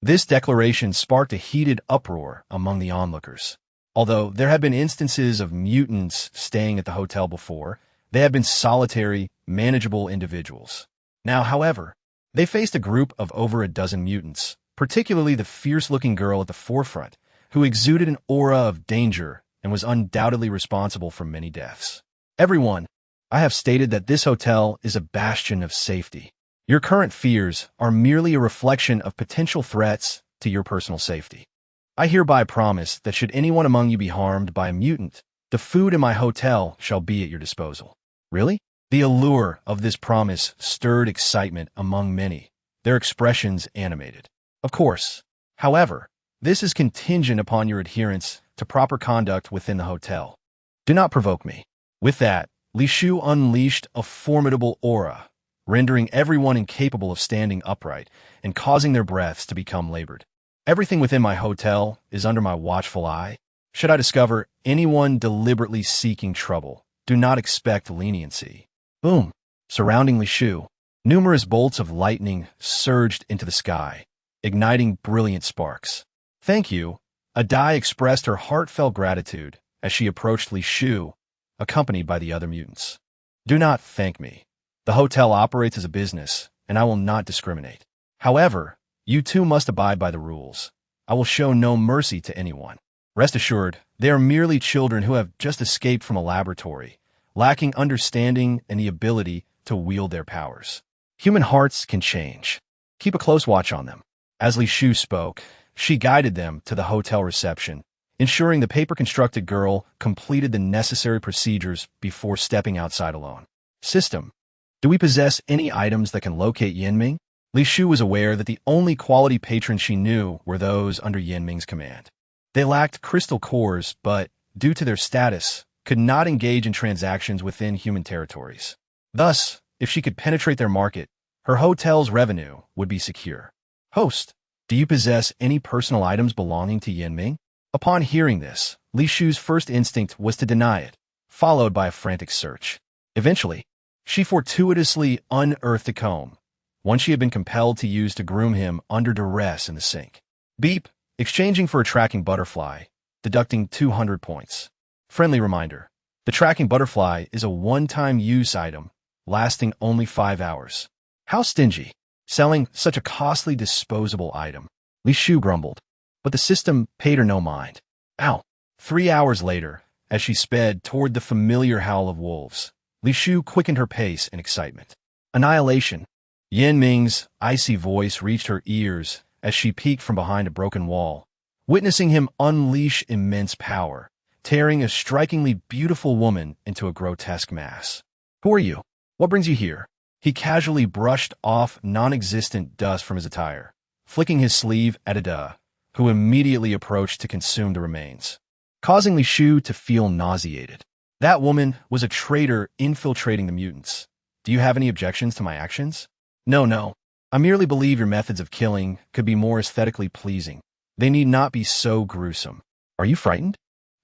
This declaration sparked a heated uproar among the onlookers. Although there have been instances of mutants staying at the hotel before, they have been solitary, manageable individuals. Now, however, they faced a group of over a dozen mutants, particularly the fierce-looking girl at the forefront, who exuded an aura of danger and was undoubtedly responsible for many deaths. Everyone, I have stated that this hotel is a bastion of safety. Your current fears are merely a reflection of potential threats to your personal safety. I hereby promise that should anyone among you be harmed by a mutant, the food in my hotel shall be at your disposal. Really? The allure of this promise stirred excitement among many, their expressions animated. Of course, however, this is contingent upon your adherence to proper conduct within the hotel. Do not provoke me. With that, Li Shufei unleashed a formidable aura, rendering everyone incapable of standing upright and causing their breaths to become labored. Everything within my hotel is under my watchful eye. Should I discover anyone deliberately seeking trouble, do not expect leniency. Boom! Surrounding Li Shufei, numerous bolts of lightning surged into the sky, igniting brilliant sparks. Thank you. Adai expressed her heartfelt gratitude as she approached Li Shufei, accompanied by the other mutants. Do not thank me. The hotel operates as a business, and I will not discriminate. However, you too must abide by the rules. I will show no mercy to anyone. Rest assured, they are merely children who have just escaped from a laboratory, lacking understanding and the ability to wield their powers. Human hearts can change. Keep a close watch on them. As Li Shufei spoke, she guided them to the hotel reception, ensuring the paper-constructed girl completed the necessary procedures before stepping outside alone. System. Do we possess any items that can locate Yanming? Li Shufei was aware that the only quality patrons she knew were those under Yanming's command. They lacked crystal cores, but, due to their status, could not engage in transactions within human territories. Thus, if she could penetrate their market, her hotel's revenue would be secure. Host, do you possess any personal items belonging to Yanming? Upon hearing this, Li Shufei's first instinct was to deny it, followed by a frantic search. Eventually, she fortuitously unearthed a comb, one she had been compelled to use to groom him under duress in the sink. Beep, exchanging for a tracking butterfly, deducting 200 points. Friendly reminder, the tracking butterfly is a one-time use item, lasting only 5 hours. How stingy, selling such a costly disposable item. Li Shufei grumbled, but the system paid her no mind. Ow! 3 hours later, as she sped toward the familiar howl of wolves, Li Shufei quickened her pace in excitement. Annihilation. Yanming's icy voice reached her ears as she peeked from behind a broken wall, witnessing him unleash immense power, tearing a strikingly beautiful woman into a grotesque mass. Who are you? What brings you here? He casually brushed off non-existent dust from his attire, flicking his sleeve at Ada, who immediately approached to consume the remains, causing Li Shufei to feel nauseated. That woman was a traitor infiltrating the mutants. Do you have any objections to my actions? No. I merely believe your methods of killing could be more aesthetically pleasing. They need not be so gruesome. Are you frightened?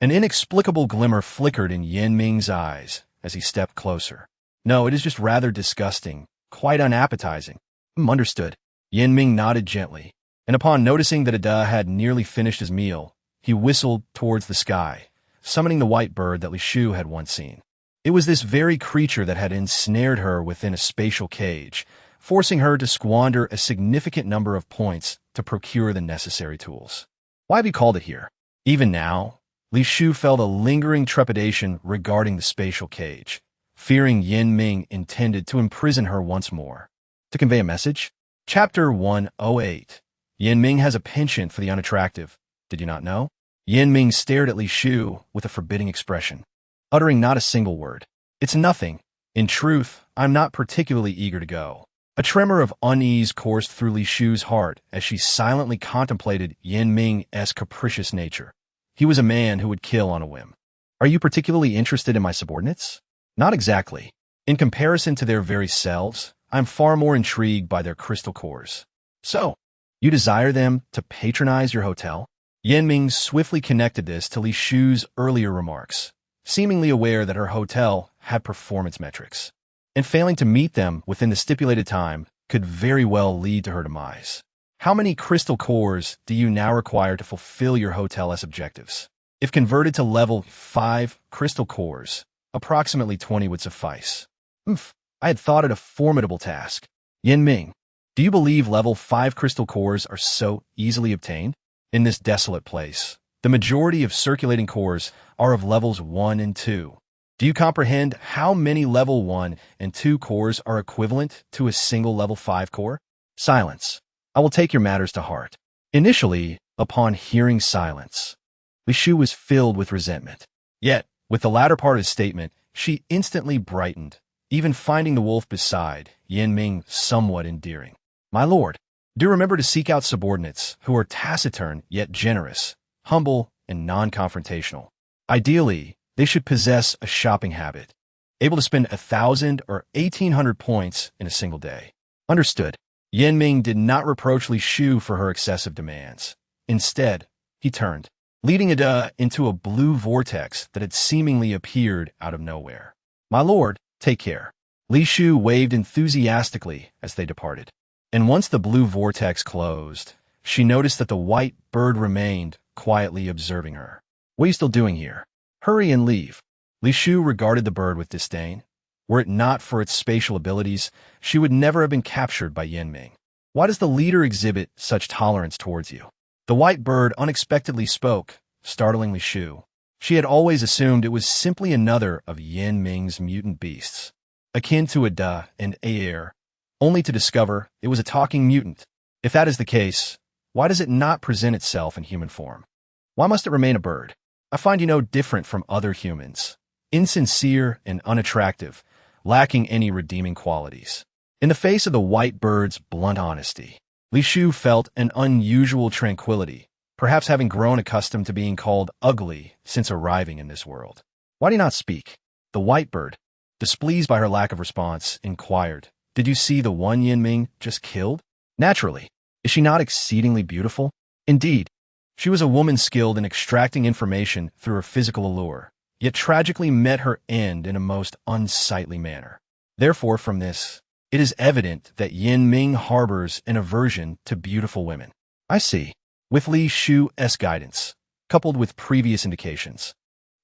An inexplicable glimmer flickered in Yanming's eyes as he stepped closer. No, it is just rather disgusting, quite unappetizing. Understood. Yanming nodded gently, and upon noticing that Ada had nearly finished his meal, he whistled towards the sky, summoning the white bird that Li Shufei had once seen. It was this very creature that had ensnared her within a spatial cage, forcing her to squander a significant number of points to procure the necessary tools. Why have you called it here? Even now, Li Shufei felt a lingering trepidation regarding the spatial cage, fearing Yanming intended to imprison her once more. To convey a message? Chapter 108. Yanming has a penchant for the unattractive. Did you not know? Yanming stared at Li Shufei with a forbidding expression, uttering not a single word. It's nothing. In truth, I'm not particularly eager to go. A tremor of unease coursed through Li Shufei's heart as she silently contemplated Yanming's capricious nature. He was a man who would kill on a whim. Are you particularly interested in my subordinates? Not exactly. In comparison to their very selves, I'm far more intrigued by their crystal cores. So, you desire them to patronize your hotel? Yanming swiftly connected this to Li Shu's earlier remarks, seemingly aware that her hotel had performance metrics, and failing to meet them within the stipulated time could very well lead to her demise. How many crystal cores do you now require to fulfill your hotel's objectives? If converted to level 5 crystal cores, approximately 20 would suffice. I had thought it a formidable task. Yanming, do you believe level 5 crystal cores are so easily obtained? In this desolate place, the majority of circulating cores are of levels 1 and 2. Do you comprehend how many level 1 and 2 cores are equivalent to a single level 5 core? Silence. I will take your matters to heart. Initially, upon hearing silence, Li Shu was filled with resentment. Yet, with the latter part of his statement, she instantly brightened, even finding the wolf beside Yanming somewhat endearing. My lord, do remember to seek out subordinates who are taciturn yet generous, humble, and non-confrontational. Ideally, they should possess a shopping habit, able to spend 1,000 or 1,800 points in a single day. Understood. Yanming did not reproach Li Shu for her excessive demands. Instead, he turned, leading Ada into a blue vortex that had seemingly appeared out of nowhere. My lord, take care. Li Shu waved enthusiastically as they departed. And once the blue vortex closed, she noticed that the white bird remained, quietly observing her. What are you still doing here? Hurry and leave. Li Shu regarded the bird with disdain. Were it not for its spatial abilities, she would never have been captured by Yanming. Why does the leader exhibit such tolerance towards you? The white bird unexpectedly spoke, startling Li Shu. She had always assumed it was simply another of Yanming's mutant beasts, akin to a Da and Aer, only to discover it was a talking mutant. If that is the case, why does it not present itself in human form? Why must it remain a bird? I find you no different from other humans, insincere and unattractive, lacking any redeeming qualities. In the face of the white bird's blunt honesty, Li Shu felt an unusual tranquility, perhaps having grown accustomed to being called ugly since arriving in this world. Why do you not speak? The white bird, displeased by her lack of response, inquired, Did you see the one Yanming just killed? Naturally. Is she not exceedingly beautiful? Indeed, she was a woman skilled in extracting information through her physical allure, yet tragically met her end in a most unsightly manner. Therefore, from this, it is evident that Yanming harbors an aversion to beautiful women. I see. With Li Shu's guidance, coupled with previous indications,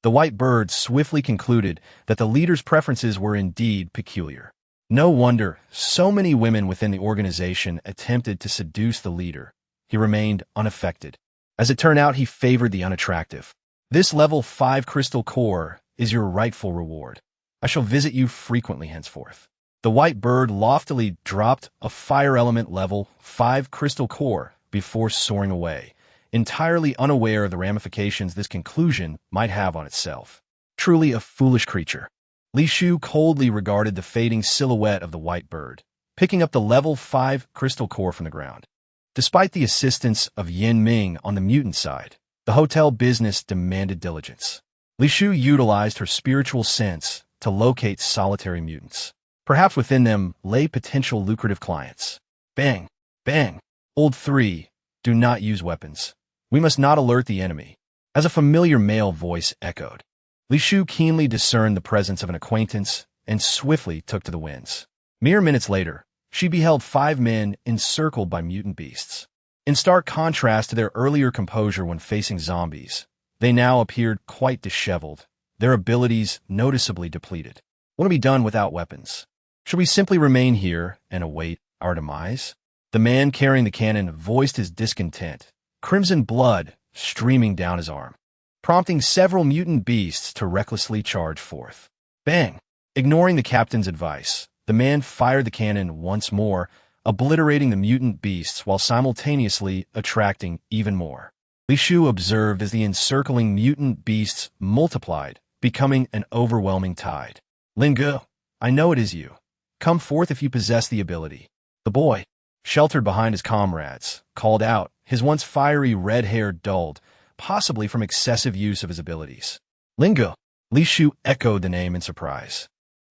the white bird swiftly concluded that the leader's preferences were indeed peculiar. No wonder so many women within the organization attempted to seduce the leader. He remained unaffected. As it turned out, he favored the unattractive. This level 5 crystal core is your rightful reward. I shall visit you frequently henceforth. The white bird loftily dropped a fire element level 5 crystal core before soaring away, entirely unaware of the ramifications this conclusion might have on itself. Truly a foolish creature. Li Shu coldly regarded the fading silhouette of the white bird, picking up the level 5 crystal core from the ground. Despite the assistance of Yanming on the mutant side, the hotel business demanded diligence. Li Shu utilized her spiritual sense to locate solitary mutants. Perhaps within them lay potential lucrative clients. Bang! Bang! Old 3, do not use weapons. We must not alert the enemy. As a familiar male voice echoed, Li Shu keenly discerned the presence of an acquaintance and swiftly took to the winds. Mere minutes later, she beheld 5 men encircled by mutant beasts. In stark contrast to their earlier composure when facing zombies, they now appeared quite disheveled, their abilities noticeably depleted. What will be done without weapons? Should we simply remain here and await our demise? The man carrying the cannon voiced his discontent, crimson blood streaming down his arm, prompting several mutant beasts to recklessly charge forth. Bang! Ignoring the captain's advice, the man fired the cannon once more, obliterating the mutant beasts while simultaneously attracting even more. Li Shu observed as the encircling mutant beasts multiplied, becoming an overwhelming tide. Lingu, I know it is you. Come forth if you possess the ability. The boy, sheltered behind his comrades, called out, his once fiery red hair dulled, possibly from excessive use of his abilities. Lingu. Li Shu echoed the name in surprise.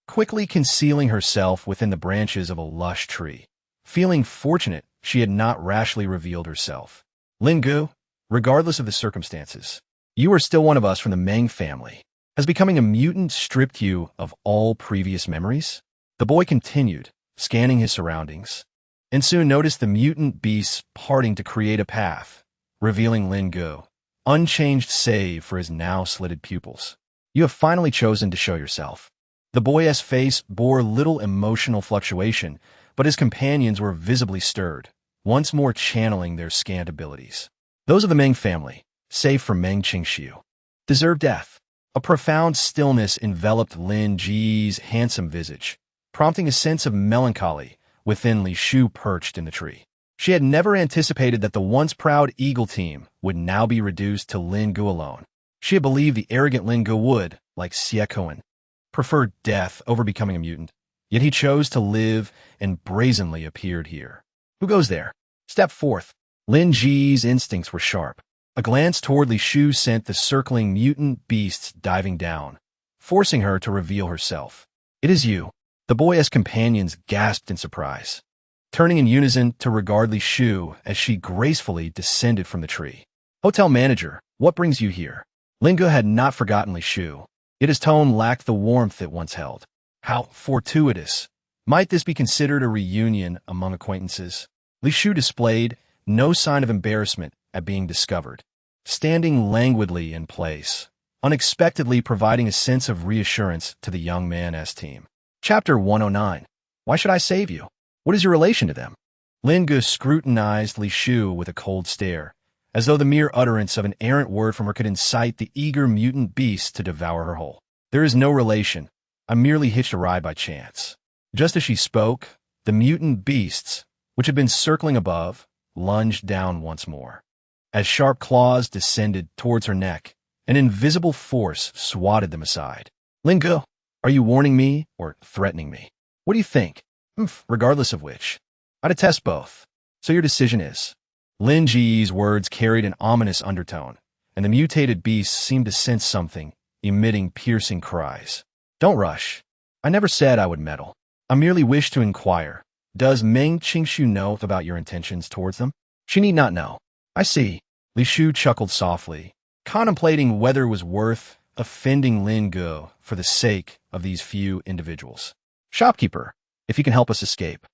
quickly concealing herself within the branches of a lush tree. Feeling fortunate she had not rashly revealed herself. Lin Gu, regardless of the circumstances, you are still one of us from the Meng family. Has becoming a mutant stripped you of all previous memories? The boy continued, scanning his surroundings, and soon noticed the mutant beasts parting to create a path, revealing Lin Gu, unchanged save for his now slitted pupils. You have finally chosen to show yourself. The boy's face bore little emotional fluctuation, but his companions were visibly stirred, once more channeling their scant abilities. Those of the Meng family, save for Meng Qingxiu, deserve death. A profound stillness enveloped Lin Ji's handsome visage, prompting a sense of melancholy within Li Shu perched in the tree. She had never anticipated that the once proud Eagle team would now be reduced to Lin Gu alone. She had believed the arrogant Lin Gu would, like Xie Koan, prefer death over becoming a mutant, yet he chose to live and brazenly appeared here. Who goes there? Step forth. Lin Ji's instincts were sharp. A glance toward Li Shu sent the circling mutant beasts diving down, forcing her to reveal herself. It is you. The boy's companions gasped in surprise, turning in unison to regard Li Shu as she gracefully descended from the tree. Hotel manager, what brings you here? Lin Gu had not forgotten Li Shu, yet his tone lacked the warmth it once held. How fortuitous. Might this be considered a reunion among acquaintances? Li Shu displayed no sign of embarrassment at being discovered, standing languidly in place, unexpectedly providing a sense of reassurance to the young man's team. Chapter 109. Why should I save you? What is your relation to them? Lin Gu scrutinized Li Shu with a cold stare, as though the mere utterance of an errant word from her could incite the eager mutant beast to devour her whole. There is no relation. I merely hitched a ride by chance. Just as she spoke, the mutant beasts, which had been circling above, lunged down once more. As sharp claws descended towards her neck, an invisible force swatted them aside. Lin Gu, are you warning me or threatening me? What do you think? Regardless of which, I detest both. So your decision is. Lin Ji's words carried an ominous undertone, and the mutated beasts seemed to sense something, emitting piercing cries. Don't rush. I never said I would meddle. I merely wish to inquire. Does Meng Qingxiu know about your intentions towards them? She need not know. I see. Li Shu chuckled softly, contemplating whether it was worth offending Lin Gu for the sake of these few individuals. Shopkeeper, if you can help us escape,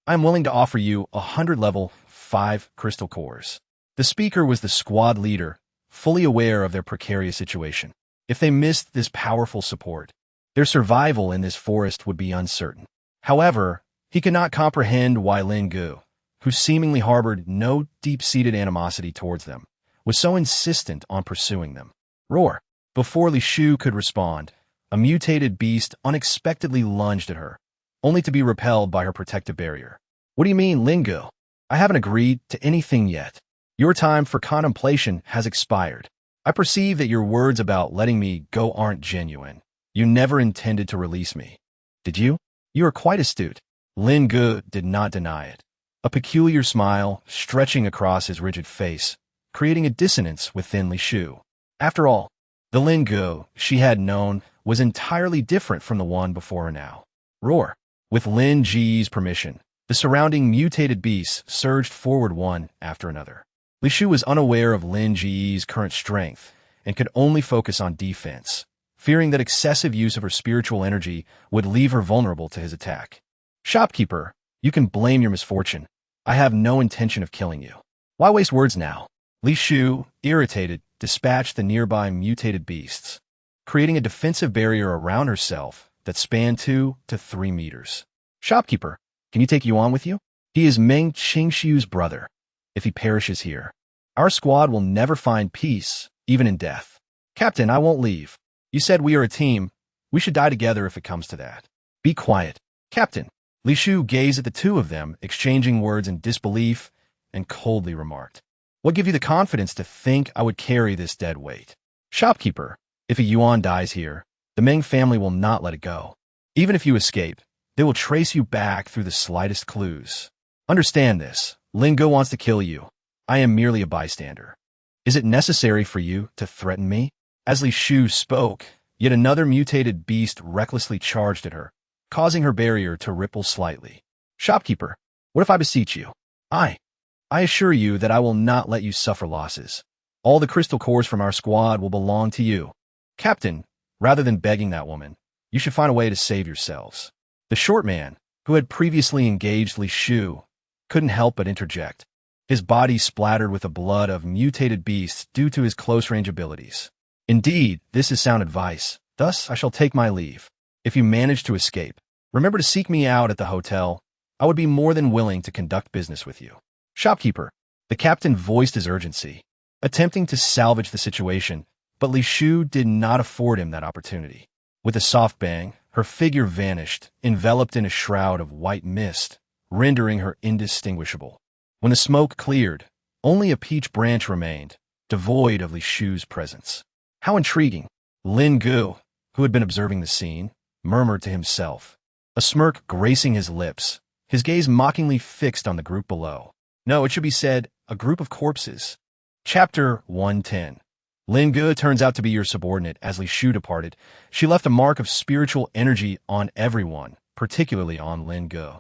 I am willing to offer you 100 level 5 crystal cores. The speaker was the squad leader, fully aware of their precarious situation. If they missed this powerful support, their survival in this forest would be uncertain. However, he could not comprehend why Lin Gu, who seemingly harbored no deep-seated animosity towards them, was so insistent on pursuing them. Roar! Before Li Shu could respond, a mutated beast unexpectedly lunged at her, only to be repelled by her protective barrier. What do you mean, Lin Gu? I haven't agreed to anything yet. Your time for contemplation has expired. I perceive that your words about letting me go aren't genuine. You never intended to release me. Did you? You are quite astute. Lin Gu did not deny it, a peculiar smile stretching across his rigid face, creating a dissonance within Li Shu. After all, the Lin Gu she had known was entirely different from the one before her now. Roar! With Lin Ji's permission, the surrounding mutated beasts surged forward one after another. Li Shu was unaware of Lin Ji's current strength and could only focus on defense, fearing that excessive use of her spiritual energy would leave her vulnerable to his attack. Shopkeeper, you can blame your misfortune. I have no intention of killing you. Why waste words now? Li Shu, irritated, dispatched the nearby mutated beasts, creating a defensive barrier around herself that spanned 2 to 3 meters. Shopkeeper, can you take Yuan with you? He is Meng Qingxiu's brother. If he perishes here, our squad will never find peace, even in death. Captain, I won't leave. You said we are a team. We should die together if it comes to that. Be quiet. Captain. Li Shu gazed at the two of them, exchanging words in disbelief, and coldly remarked, What gave you the confidence to think I would carry this dead weight? Shopkeeper, if a Yuan dies here, the Meng family will not let it go. Even if you escape, they will trace you back through the slightest clues. Understand this. Lin Gu wants to kill you. I am merely a bystander. Is it necessary for you to threaten me? As Li Shu spoke, yet another mutated beast recklessly charged at her, causing her barrier to ripple slightly. "Shopkeeper, what if I beseech you? I assure you that I will not let you suffer losses. All the crystal cores from our squad will belong to you. Captain, rather than begging that woman, you should find a way to save yourselves." The short man, who had previously engaged Li Shufei, couldn't help but interject, his body splattered with the blood of mutated beasts due to his close-range abilities. "Indeed, this is sound advice. Thus, I shall take my leave. If you manage to escape, remember to seek me out at the hotel. I would be more than willing to conduct business with you." "Shopkeeper," the captain voiced his urgency, attempting to salvage the situation, but Li Shufei did not afford him that opportunity. With a soft bang, her figure vanished, enveloped in a shroud of white mist, rendering her indistinguishable. When the smoke cleared, only a peach branch remained, devoid of Li Shufei's presence. "How intriguing," Lin Gu, who had been observing the scene, murmured to himself, a smirk gracing his lips, his gaze mockingly fixed on the group below. No, it should be said, a group of corpses. Chapter 110. Lin Gu turns out to be your subordinate. As Li Shufei departed, she left a mark of spiritual energy on everyone, particularly on Lin Gu,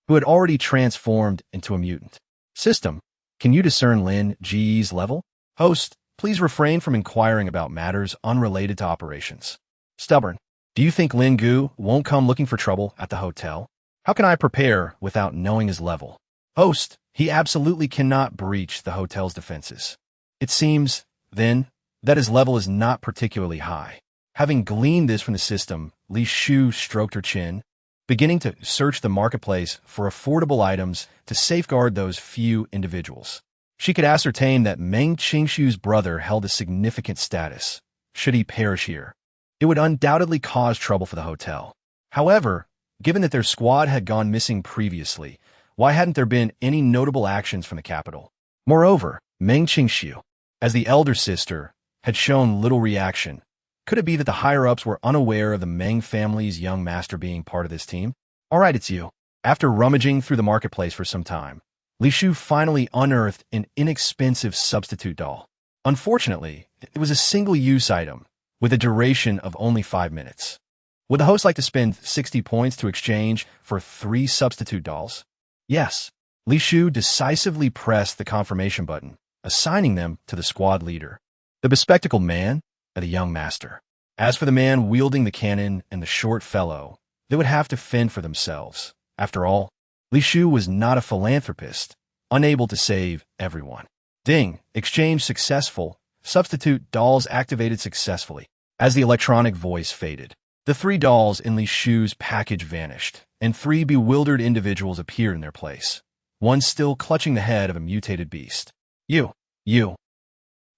who had already transformed into a mutant. System, can you discern Lin Gu's level? Host, please refrain from inquiring about matters unrelated to operations. Stubborn, do you think Lin Gu won't come looking for trouble at the hotel? How can I prepare without knowing his level? Host, he absolutely cannot breach the hotel's defenses. It seems, then, that his level is not particularly high. Having gleaned this from the system, Li Shufei stroked her chin, beginning to search the marketplace for affordable items to safeguard those few individuals. She could ascertain that Meng Qingshu's brother held a significant status. Should he perish here, it would undoubtedly cause trouble for the hotel. However, given that their squad had gone missing previously, why hadn't there been any notable actions from the capital? Moreover, Meng Qingshu, as the elder sister, had shown little reaction. Could it be that the higher-ups were unaware of the Meng family's young master being part of this team? All right, it's you. After rummaging through the marketplace for some time, Li Shufei finally unearthed an inexpensive substitute doll. Unfortunately, it was a single-use item, with a duration of only 5 minutes. Would the host like to spend 60 points to exchange for 3 substitute dolls? Yes. Li Shufei decisively pressed the confirmation button, assigning them to the squad leader, the bespectacled man and the young master. As for the man wielding the cannon and the short fellow, they would have to fend for themselves. After all, Li Shufei was not a philanthropist, unable to save everyone. Ding, exchange successful, substitute dolls activated successfully. As the electronic voice faded, the 3 dolls in Li Shufei's package vanished, and 3 bewildered individuals appeared in their place, one still clutching the head of a mutated beast. You.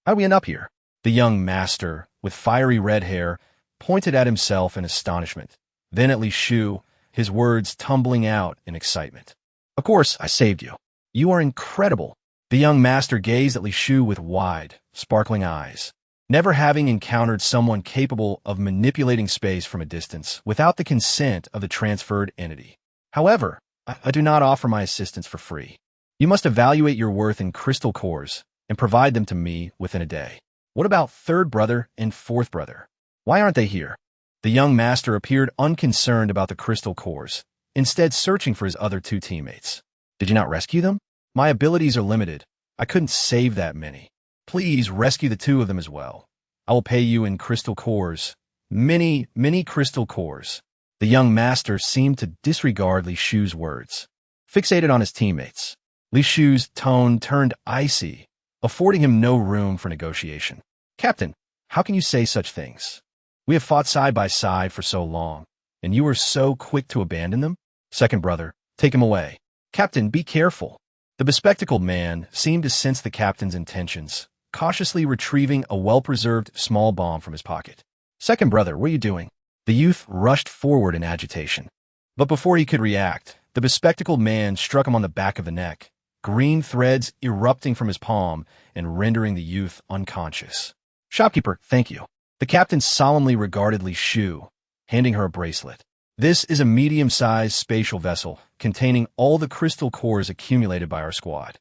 How'd we end up here? The young master, with fiery red hair, pointed at himself in astonishment, then at Li Shufei, his words tumbling out in excitement. Of course, I saved you. You are incredible. The young master gazed at Li Shufei with wide, sparkling eyes, never having encountered someone capable of manipulating space from a distance without the consent of the transferred entity. However, I do not offer my assistance for free. You must evaluate your worth in crystal cores and provide them to me within a day. What about 3rd brother and 4th brother? Why aren't they here? The young master appeared unconcerned about the crystal cores, instead searching for his other 2 teammates. Did you not rescue them? My abilities are limited. I couldn't save that many. Please rescue the 2 of them as well. I will pay you in crystal cores. Many crystal cores. The young master seemed to disregard Li Shufei's words. Fixated on his teammates, Li Shufei's tone turned icy, affording him no room for negotiation. Captain, how can you say such things? We have fought side by side for so long, and you are so quick to abandon them? 2nd brother, take him away. Captain, be careful. The bespectacled man seemed to sense the captain's intentions, cautiously retrieving a well-preserved small bomb from his pocket. 2nd brother, what are you doing? The youth rushed forward in agitation. But before he could react, the bespectacled man struck him on the back of the neck, green threads erupting from his palm and rendering the youth unconscious. Shopkeeper, thank you. The captain solemnly regarded Li Shufei, handing her a bracelet. This is a medium-sized spatial vessel containing all the crystal cores accumulated by our squad.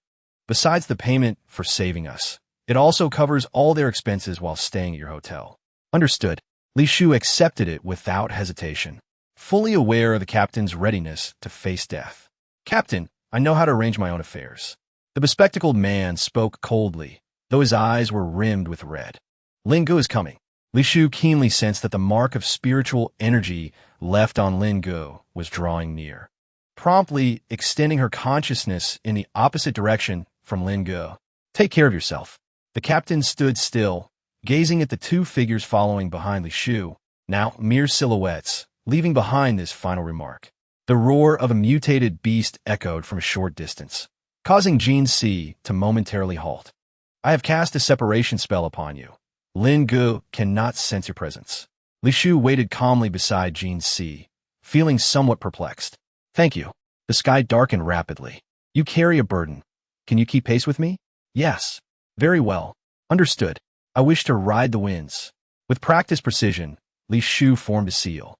Besides the payment for saving us, it also covers all their expenses while staying at your hotel. Understood. Li Shufei accepted it without hesitation. fully aware of the captain's readiness to face death. "Captain, I know how to arrange my own affairs." The bespectacled man spoke coldly, though his eyes were rimmed with red. "Lin Gu is coming." Li Shu keenly sensed that the mark of spiritual energy left on Lin Gu was drawing near, promptly extending her consciousness in the opposite direction from Lin Gu. "Take care of yourself." The captain stood still, gazing at the two figures following behind Li Shu, now mere silhouettes, leaving behind this final remark. The roar of a mutated beast echoed from a short distance, causing Jin Si to momentarily halt. "I have cast a separation spell upon you. Lin Gu cannot sense your presence." Li Shu waited calmly beside Jin Si, feeling somewhat perplexed. "Thank you." The sky darkened rapidly. "You carry a burden. Can you keep pace with me?" "Yes." "Very well. Understood. I wish to ride the winds." With practiced precision, Li Shu formed a seal,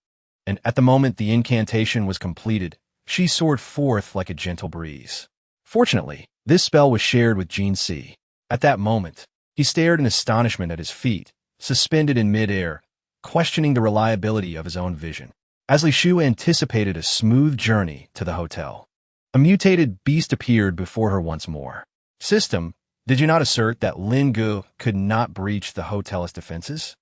and at the moment the incantation was completed, she soared forth like a gentle breeze. Fortunately, this spell was shared with Jin Si. At that moment, he stared in astonishment at his feet, suspended in midair, questioning the reliability of his own vision. As Li Shu anticipated a smooth journey to the hotel, a mutated beast appeared before her once more. "System, did you not assert that Lin Gu could not breach the hotel's defenses?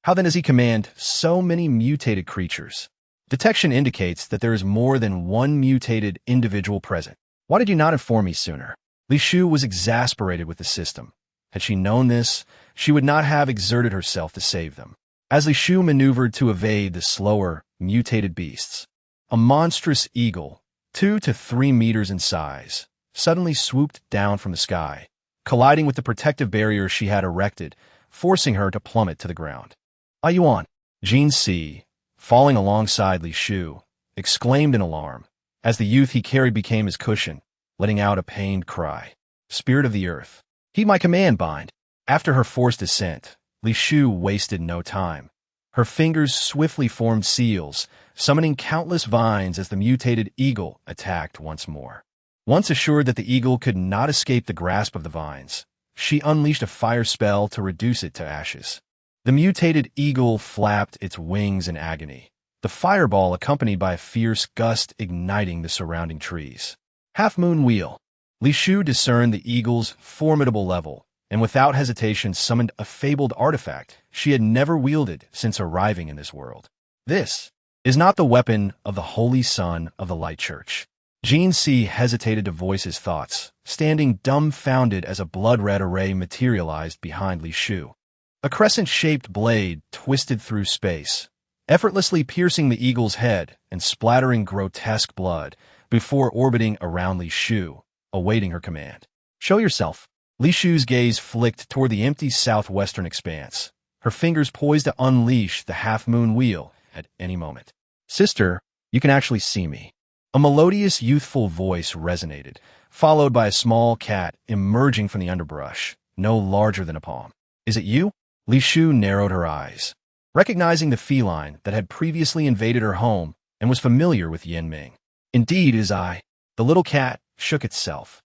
How then does he command so many mutated creatures? Detection indicates that there is more than one mutated individual present. Why did you not inform me sooner?" Li Shu was exasperated with the system. Had she known this, she would not have exerted herself to save them. As Li Shu maneuvered to evade the slower, mutated beasts, a monstrous eagle, 2 to 3 meters in size, suddenly swooped down from the sky, colliding with the protective barrier she had erected, forcing her to plummet to the ground. "Are you on?" Jin Si, falling alongside Li Shu, exclaimed in alarm, as the youth he carried became his cushion, letting out a pained cry. "Spirit of the earth, heed my command, bind." After her forced descent, Li Shu wasted no time. Her fingers swiftly formed seals, summoning countless vines as the mutated eagle attacked once more. Once assured that the eagle could not escape the grasp of the vines, she unleashed a fire spell to reduce it to ashes. The mutated eagle flapped its wings in agony, the fireball accompanied by a fierce gust igniting the surrounding trees. Half-moon wheel. Li Shu discerned the eagle's formidable level, and without hesitation summoned a fabled artifact she had never wielded since arriving in this world. "This is not the weapon of the Holy Son of the Light Church." Jin Si hesitated to voice his thoughts, standing dumbfounded as a blood-red array materialized behind Li Shu. A crescent-shaped blade twisted through space, effortlessly piercing the eagle's head and splattering grotesque blood before orbiting around Li Shu, awaiting her command. "Show yourself." Li Shu's gaze flicked toward the empty southwestern expanse, her fingers poised to unleash the half-moon wheel at any moment. "Sister, you can actually see me." A melodious, youthful voice resonated, followed by a small cat emerging from the underbrush, no larger than a palm. "Is it you?" Li Shu narrowed her eyes, recognizing the feline that had previously invaded her home and was familiar with Yan Ming. "Indeed, it is I." The little cat shook itself,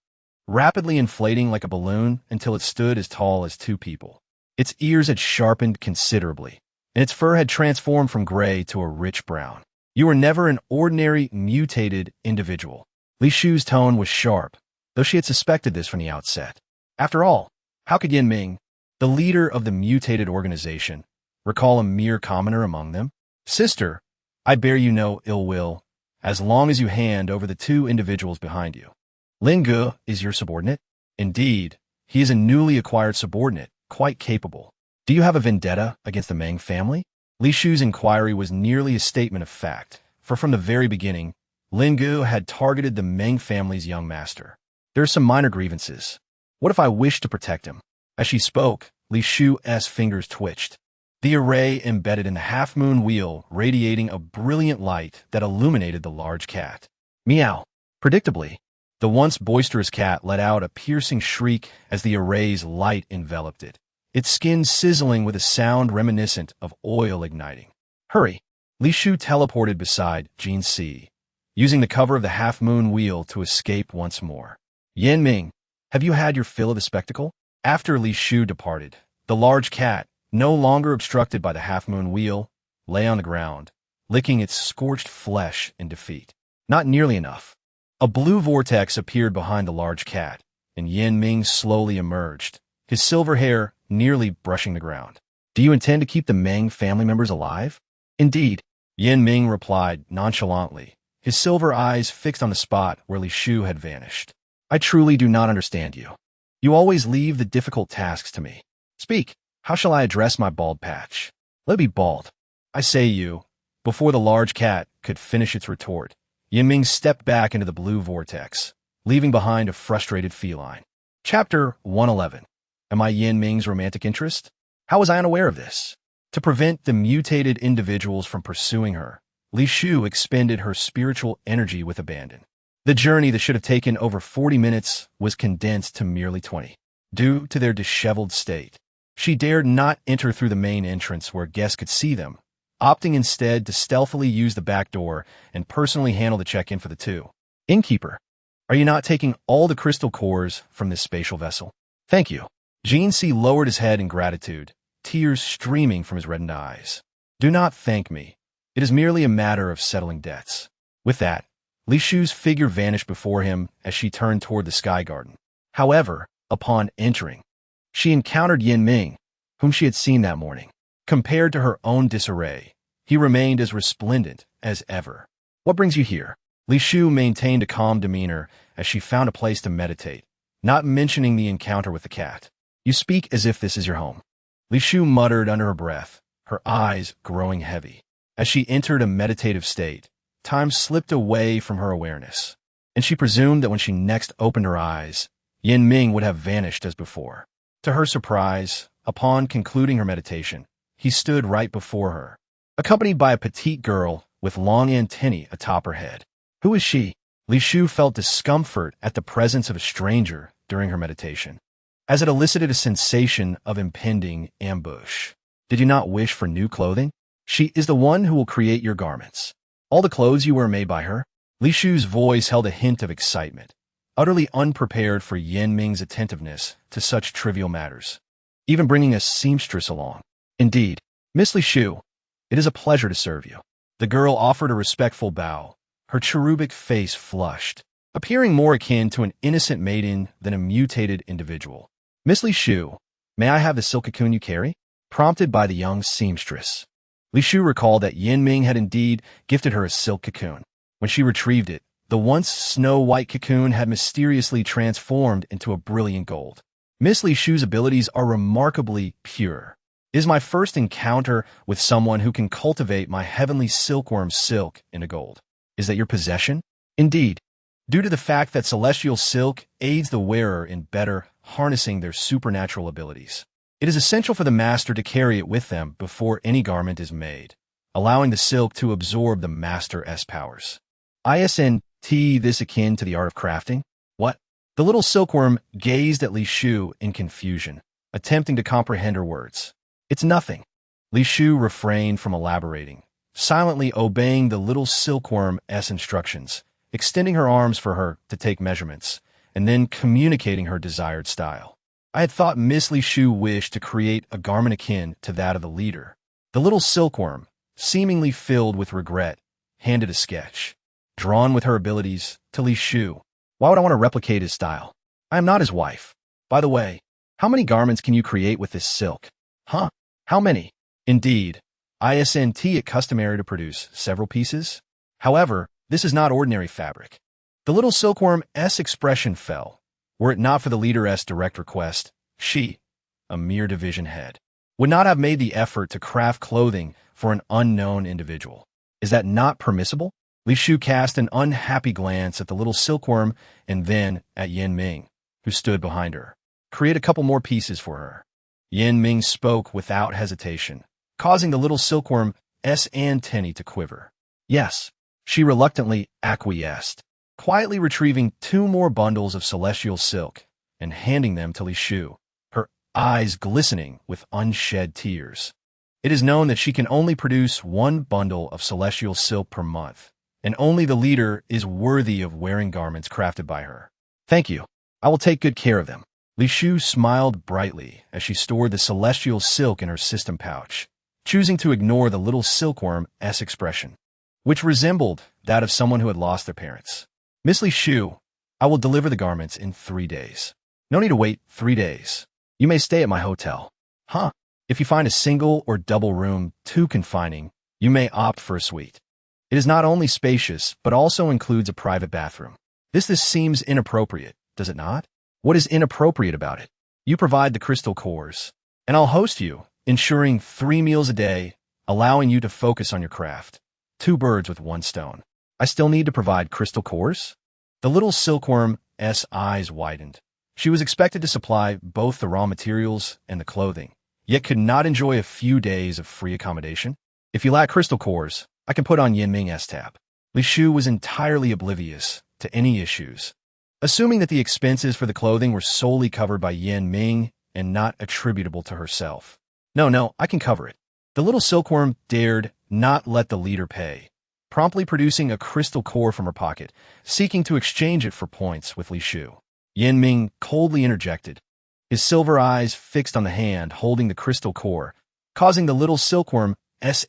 rapidly inflating like a balloon until it stood as tall as 2 people. Its ears had sharpened considerably, and its fur had transformed from gray to a rich brown. "You were never an ordinary, mutated individual." Li Shu's tone was sharp, though she had suspected this from the outset. After all, how could Yan Ming, the leader of the mutated organization, recall a mere commoner among them? "Sister, I bear you no ill will, as long as you hand over the 2 individuals behind you." "Lin Gu is your subordinate?" "Indeed, he is a newly acquired subordinate, quite capable." "Do you have a vendetta against the Meng family?" Li Shu's inquiry was nearly a statement of fact, for from the very beginning, Lin Gu had targeted the Meng family's young master. "There are some minor grievances. What if I wish to protect him?" As she spoke, Li Shu's fingers twitched, the array embedded in the half-moon wheel radiating a brilliant light that illuminated the large cat. Meow. Predictably, the once boisterous cat let out a piercing shriek as the array's light enveloped it, its skin sizzling with a sound reminiscent of oil igniting. "Hurry!" Li Shu teleported beside Jin Si, using the cover of the half-moon wheel to escape once more. "Yan Ming, have you had your fill of the spectacle?" After Li Shu departed, the large cat, no longer obstructed by the half-moon wheel, lay on the ground, licking its scorched flesh in defeat. Not nearly enough. A blue vortex appeared behind the large cat, and Yin Ming slowly emerged, his silver hair nearly brushing the ground. Do you intend to keep the Meng family members alive? Indeed, Yin Ming replied nonchalantly, his silver eyes fixed on the spot where Li Shu had vanished. I truly do not understand you. You always leave the difficult tasks to me. Speak, how shall I address my bald patch? Let it be bald. I say you. Before the large cat could finish its retort, Yin Ming stepped back into the blue vortex, leaving behind a frustrated feline. Chapter 111. Am I Yin Ming's romantic interest? How was I unaware of this? To prevent the mutated individuals from pursuing her, Li Shu expended her spiritual energy with abandon. The journey that should have taken over 40 minutes was condensed to merely 20. Due to their disheveled state, she dared not enter through the main entrance where guests could see them, opting instead to stealthily use the back door and personally handle the check-in for the two. Innkeeper, are you not taking all the crystal cores from this spatial vessel? Thank you. Jean C. lowered his head in gratitude, tears streaming from his reddened eyes. Do not thank me. It is merely a matter of settling debts. With that, Li Shu's figure vanished before him as she turned toward the sky garden. However, upon entering, she encountered Yin Ming, whom she had seen that morning. Compared to her own disarray, he remained as resplendent as ever. What brings you here? Li Shu maintained a calm demeanor as she found a place to meditate, not mentioning the encounter with the cat. You speak as if this is your home. Li Shu muttered under her breath, her eyes growing heavy. As she entered a meditative state, time slipped away from her awareness, and she presumed that when she next opened her eyes, Yin Ming would have vanished as before. To her surprise, upon concluding her meditation, he stood right before her, accompanied by a petite girl with long antennae atop her head. Who is she? Li Shu felt discomfort at the presence of a stranger during her meditation, as it elicited a sensation of impending ambush. Did you not wish for new clothing? She is the one who will create your garments. All the clothes you wear are made by her? Li Shu's voice held a hint of excitement, utterly unprepared for Yin Ming's attentiveness to such trivial matters, even bringing a seamstress along. Indeed, Miss Li Shu, it is a pleasure to serve you. The girl offered a respectful bow, her cherubic face flushed, appearing more akin to an innocent maiden than a mutated individual. Miss Li Shu, may I have the silk cocoon you carry? Prompted by the young seamstress. Li Shu recalled that Yin Ming had indeed gifted her a silk cocoon. When she retrieved it, the once snow-white cocoon had mysteriously transformed into a brilliant gold. Miss Li Shu's abilities are remarkably pure. It is my first encounter with someone who can cultivate my heavenly silkworm silk into gold. Is that your possession? Indeed. Due to the fact that celestial silk aids the wearer in better harnessing their supernatural abilities, it is essential for the master to carry it with them before any garment is made, allowing the silk to absorb the master's powers. Isn't this akin to the art of crafting? What? The little silkworm gazed at Li Shu in confusion, attempting to comprehend her words. It's nothing. Li Shu refrained from elaborating, silently obeying the little silkworm's instructions, extending her arms for her to take measurements, and then communicating her desired style. I had thought Miss Li Shu wished to create a garment akin to that of the leader. The little silkworm, seemingly filled with regret, handed a sketch, drawn with her abilities, to Li Shu. Why would I want to replicate his style? I am not his wife. By the way, how many garments can you create with this silk? Huh? How many? Indeed, isn't it customary to produce several pieces? However, this is not ordinary fabric. The little silkworm's expression fell. Were it not for the leader's direct request, she, a mere division head, would not have made the effort to craft clothing for an unknown individual. Is that not permissible? Li Shu cast an unhappy glance at the little silkworm and then at Yin Ming, who stood behind her. Create a couple more pieces for her. Yin Ming spoke without hesitation, causing the little silkworm's antennae to quiver. Yes, she reluctantly acquiesced, quietly retrieving 2 more bundles of celestial silk and handing them to Li Shu, her eyes glistening with unshed tears. It is known that she can only produce 1 bundle of celestial silk per month, and only the leader is worthy of wearing garments crafted by her. Thank you. I will take good care of them. Li Shu smiled brightly as she stored the celestial silk in her system pouch, choosing to ignore the little silkworm's expression, which resembled that of someone who had lost their parents. Miss Li Shu, I will deliver the garments in 3 days. No need to wait 3 days. You may stay at my hotel. Huh? If you find a single or double room too confining, you may opt for a suite. It is not only spacious, but also includes a private bathroom. This seems inappropriate, does it not? What is inappropriate about it? You provide the crystal cores, and I'll host you, ensuring 3 meals a day, allowing you to focus on your craft. 2 birds with 1 stone. I still need to provide crystal cores? The little silkworm's eyes widened. She was expected to supply both the raw materials and the clothing, yet could not enjoy a few days of free accommodation. If you lack crystal cores, I can put on Yanming's tab. Li Shu was entirely oblivious to any issues, assuming that the expenses for the clothing were solely covered by Yanming and not attributable to herself. No, I can cover it. The little silkworm dared not let the leader pay, promptly producing a crystal core from her pocket, seeking to exchange it for points with Li Shu. Yanming coldly interjected, his silver eyes fixed on the hand holding the crystal core, causing the little silkworm's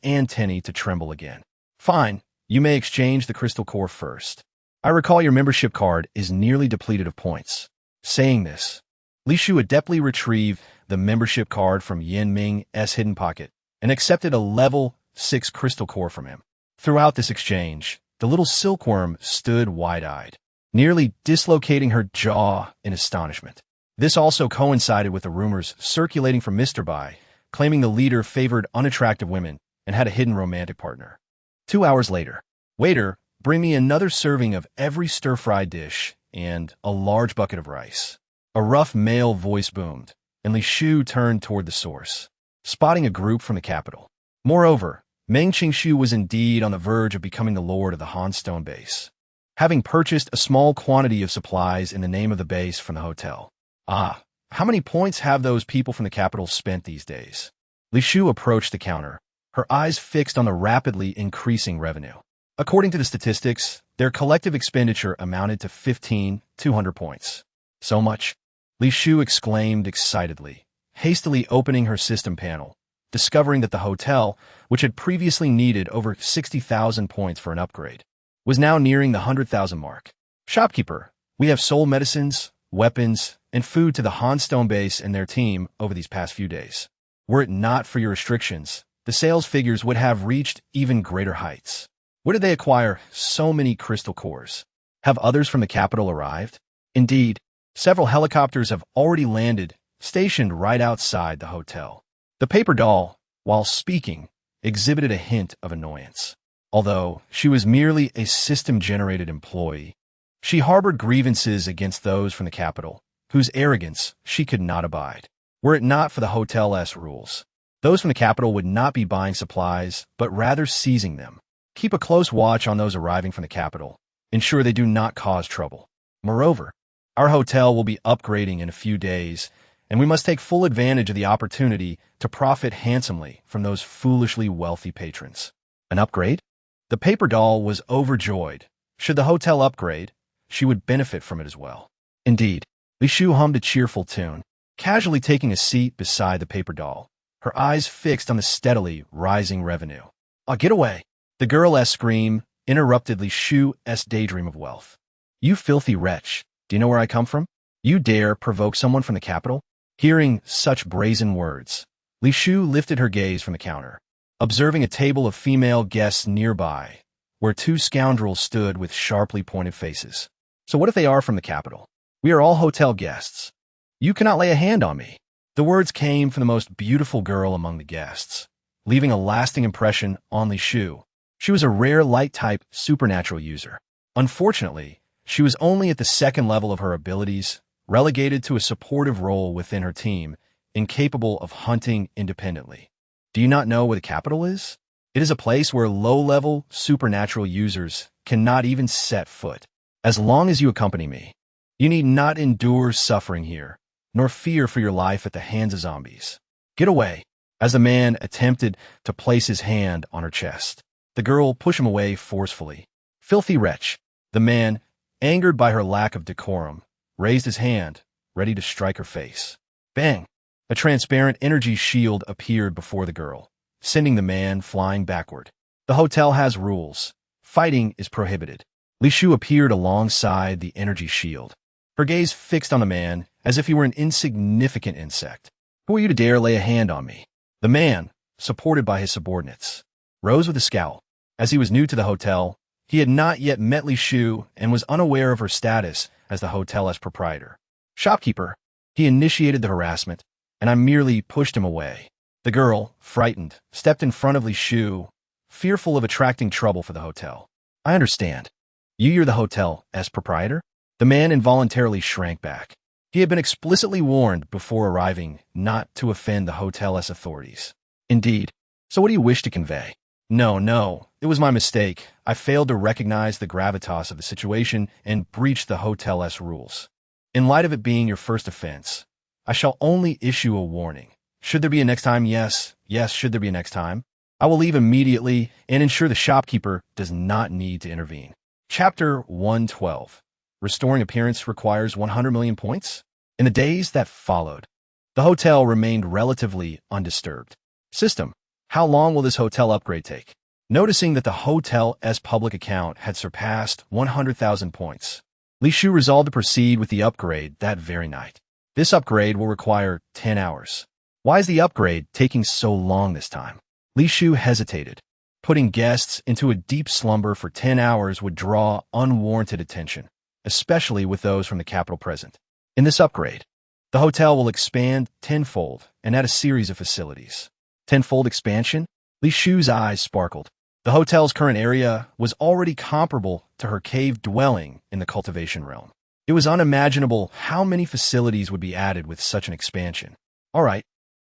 antennae to tremble again. Fine, you may exchange the crystal core first. I recall your membership card is nearly depleted of points. Saying this, Li Shu adeptly retrieved the membership card from Yanming's hidden pocket and accepted a level 6 crystal core from him. Throughout this exchange, the little silkworm stood wide-eyed, nearly dislocating her jaw in astonishment. This also coincided with the rumors circulating from Mr. Bai, claiming the leader favored unattractive women and had a hidden romantic partner. 2 hours later, waiter, bring me another serving of every stir-fried dish and a large bucket of rice. A rough male voice boomed, and Li Shu turned toward the source, spotting a group from the capital. Moreover, Meng Qingshu was indeed on the verge of becoming the lord of the Hanstone base, having purchased a small quantity of supplies in the name of the base from the hotel. Ah, how many points have those people from the capital spent these days? Li Shu approached the counter, her eyes fixed on the rapidly increasing revenue. According to the statistics, their collective expenditure amounted to 15,200 points. So much? Li Shu exclaimed excitedly, hastily opening her system panel, discovering that the hotel, which had previously needed over 60,000 points for an upgrade, was now nearing the 100,000 mark. Shopkeeper, we have sold medicines, weapons, and food to the Hanstone base and their team over these past few days. Were it not for your restrictions, the sales figures would have reached even greater heights. Where did they acquire so many crystal cores? Have others from the capital arrived? Indeed, several helicopters have already landed, stationed right outside the hotel. The paper doll, while speaking, exhibited a hint of annoyance. Although she was merely a system-generated employee, she harbored grievances against those from the capital, whose arrogance she could not abide. Were it not for the hotel's rules, those from the capital would not be buying supplies, but rather seizing them. Keep a close watch on those arriving from the capital. Ensure they do not cause trouble. Moreover, our hotel will be upgrading in a few days, and we must take full advantage of the opportunity to profit handsomely from those foolishly wealthy patrons. An upgrade? The paper doll was overjoyed. Should the hotel upgrade, she would benefit from it as well. Indeed, Li Shu hummed a cheerful tune, casually taking a seat beside the paper doll, her eyes fixed on the steadily rising revenue. Get away! The girl's scream interrupted Li Shu's daydream of wealth. You filthy wretch, do you know where I come from? You dare provoke someone from the capital? Hearing such brazen words, Li Shu lifted her gaze from the counter, observing a table of female guests nearby, where 2 scoundrels stood with sharply pointed faces. So what if they are from the capital? We are all hotel guests. You cannot lay a hand on me. The words came from the most beautiful girl among the guests, leaving a lasting impression on Li Shu. She was a rare light-type supernatural user. Unfortunately, she was only at the 2nd level of her abilities, relegated to a supportive role within her team, incapable of hunting independently. Do you not know where the capital is? It is a place where low-level supernatural users cannot even set foot. As long as you accompany me, you need not endure suffering here, nor fear for your life at the hands of zombies. Get away. As the man attempted to place his hand on her chest, the girl pushed him away forcefully. Filthy wretch. The man, angered by her lack of decorum, raised his hand, ready to strike her face. Bang! A transparent energy shield appeared before the girl, sending the man flying backward. The hotel has rules. Fighting is prohibited. Li Shu appeared alongside the energy shield, her gaze fixed on the man as if he were an insignificant insect. Who are you to dare lay a hand on me? The man, supported by his subordinates, rose with a scowl. As he was new to the hotel, he had not yet met Li Shu and was unaware of her status as the hotel's proprietor. Shopkeeper, he initiated the harassment, and I merely pushed him away. The girl, frightened, stepped in front of Li Shu, fearful of attracting trouble for the hotel. I understand. You're the hotel's proprietor? The man involuntarily shrank back. He had been explicitly warned before arriving not to offend the hotel's authorities. Indeed. So what do you wish to convey? No, it was my mistake. I failed to recognize the gravitas of the situation and breached the hotel's rules. In light of it being your first offense, I shall only issue a warning. Should there be a next time? Yes, should there be a next time? I will leave immediately and ensure the shopkeeper does not need to intervene. Chapter 112. Restoring appearance requires 100 million points? In the days that followed, the hotel remained relatively undisturbed. System. How long will this hotel upgrade take? Noticing that the hotel's public account had surpassed 100,000 points, Li Shu resolved to proceed with the upgrade that very night. This upgrade will require 10 hours. Why is the upgrade taking so long this time? Li Shu hesitated. Putting guests into a deep slumber for 10 hours would draw unwarranted attention, especially with those from the capital present. In this upgrade, the hotel will expand tenfold and add a series of facilities. Tenfold expansion? Li Shu's eyes sparkled. The hotel's current area was already comparable to her cave dwelling in the cultivation realm. It was unimaginable how many facilities would be added with such an expansion. All right,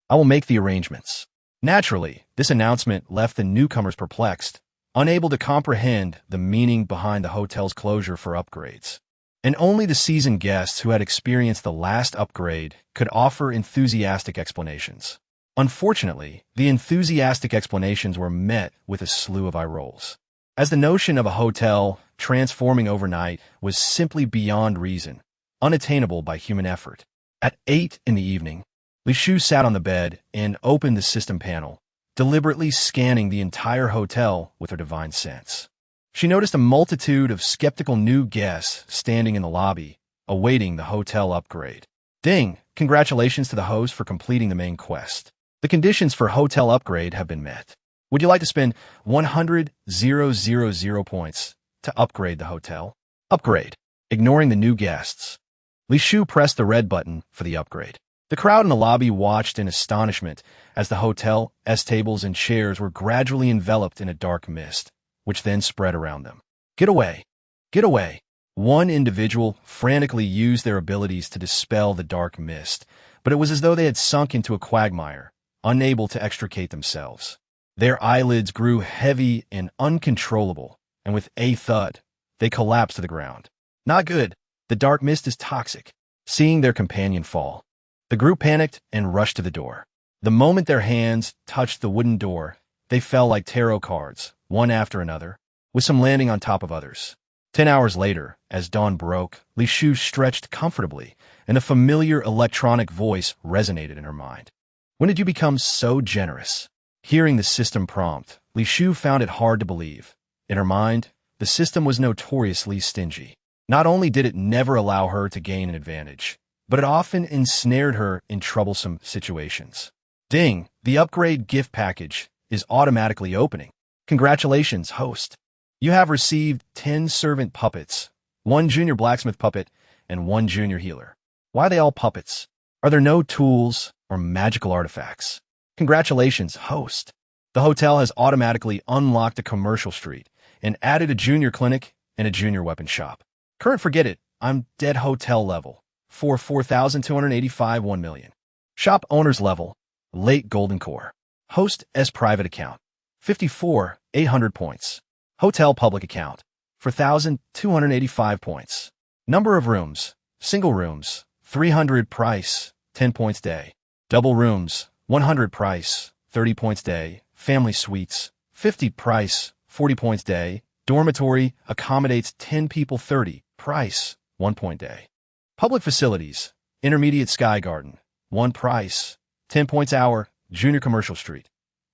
I will make the arrangements. Naturally, this announcement left the newcomers perplexed, unable to comprehend the meaning behind the hotel's closure for upgrades. And only the seasoned guests who had experienced the last upgrade could offer enthusiastic explanations. Unfortunately, the enthusiastic explanations were met with a slew of eye rolls, as the notion of a hotel transforming overnight was simply beyond reason, unattainable by human effort. At 8 in the evening, Li Shu sat on the bed and opened the system panel, deliberately scanning the entire hotel with her divine sense. She noticed a multitude of skeptical new guests standing in the lobby, awaiting the hotel upgrade. Ding! Congratulations to the host for completing the main quest. The conditions for hotel upgrade have been met. Would you like to spend 100,000 points to upgrade the hotel? Upgrade. Ignoring the new guests, Li Shu pressed the red button for the upgrade. The crowd in the lobby watched in astonishment as the hotel's tables and chairs were gradually enveloped in a dark mist, which then spread around them. Get away! Get away! One individual frantically used their abilities to dispel the dark mist, but it was as though they had sunk into a quagmire, unable to extricate themselves. Their eyelids grew heavy and uncontrollable, and with a thud, they collapsed to the ground. Not good. The dark mist is toxic. Seeing their companion fall, the group panicked and rushed to the door. The moment their hands touched the wooden door, they fell like tarot cards, one after another, with some landing on top of others. 10 hours later, as dawn broke, Li Shu stretched comfortably, and a familiar electronic voice resonated in her mind. When did you become so generous? Hearing the system prompt, Li Shu found it hard to believe. In her mind, the system was notoriously stingy. Not only did it never allow her to gain an advantage, but it often ensnared her in troublesome situations. Ding! The upgrade gift package is automatically opening. Congratulations, host. You have received 10 servant puppets, 1 junior blacksmith puppet, and 1 junior healer. Why are they all puppets? Are there no tools or magical artifacts? Congratulations, host. The hotel has automatically unlocked a commercial street and added a junior clinic and a junior weapon shop. Current forget it, I'm dead hotel level. For 4,285 1 million. Shop owner's level, late golden core. Host S private account, 54, 800 points. Hotel public account, 4,285 points. Number of rooms, single rooms, 300 price, 10 points day. Double rooms, 100 price, 30 points day. Family suites, 50 price, 40 points day. Dormitory accommodates 10 people, 30 price, 1 point day. Public facilities, intermediate sky garden, 1 price, 10 points hour, junior commercial street,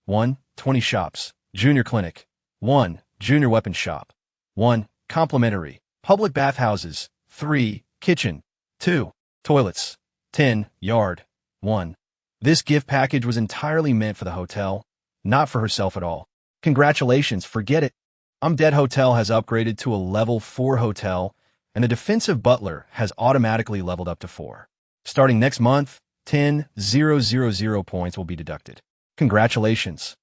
1 20 shops, junior clinic, 1 junior weapons shop, 1 complimentary, public bathhouses, 3 kitchen, 2 toilets, 10 yard, 1. This gift package was entirely meant for the hotel, not for herself at all. Congratulations, forget it. Dead Hotel has upgraded to a level 4 hotel, and the defensive butler has automatically leveled up to 4. Starting next month, 10,000 points will be deducted. Congratulations.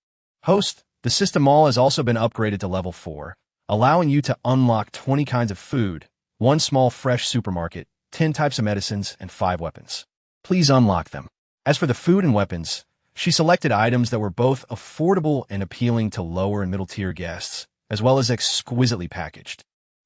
Host, the system mall has also been upgraded to level 4, allowing you to unlock 20 kinds of food, 1 small fresh supermarket, 10 types of medicines, and 5 weapons. Please unlock them. As for the food and weapons, she selected items that were both affordable and appealing to lower and middle tier guests, as well as exquisitely packaged.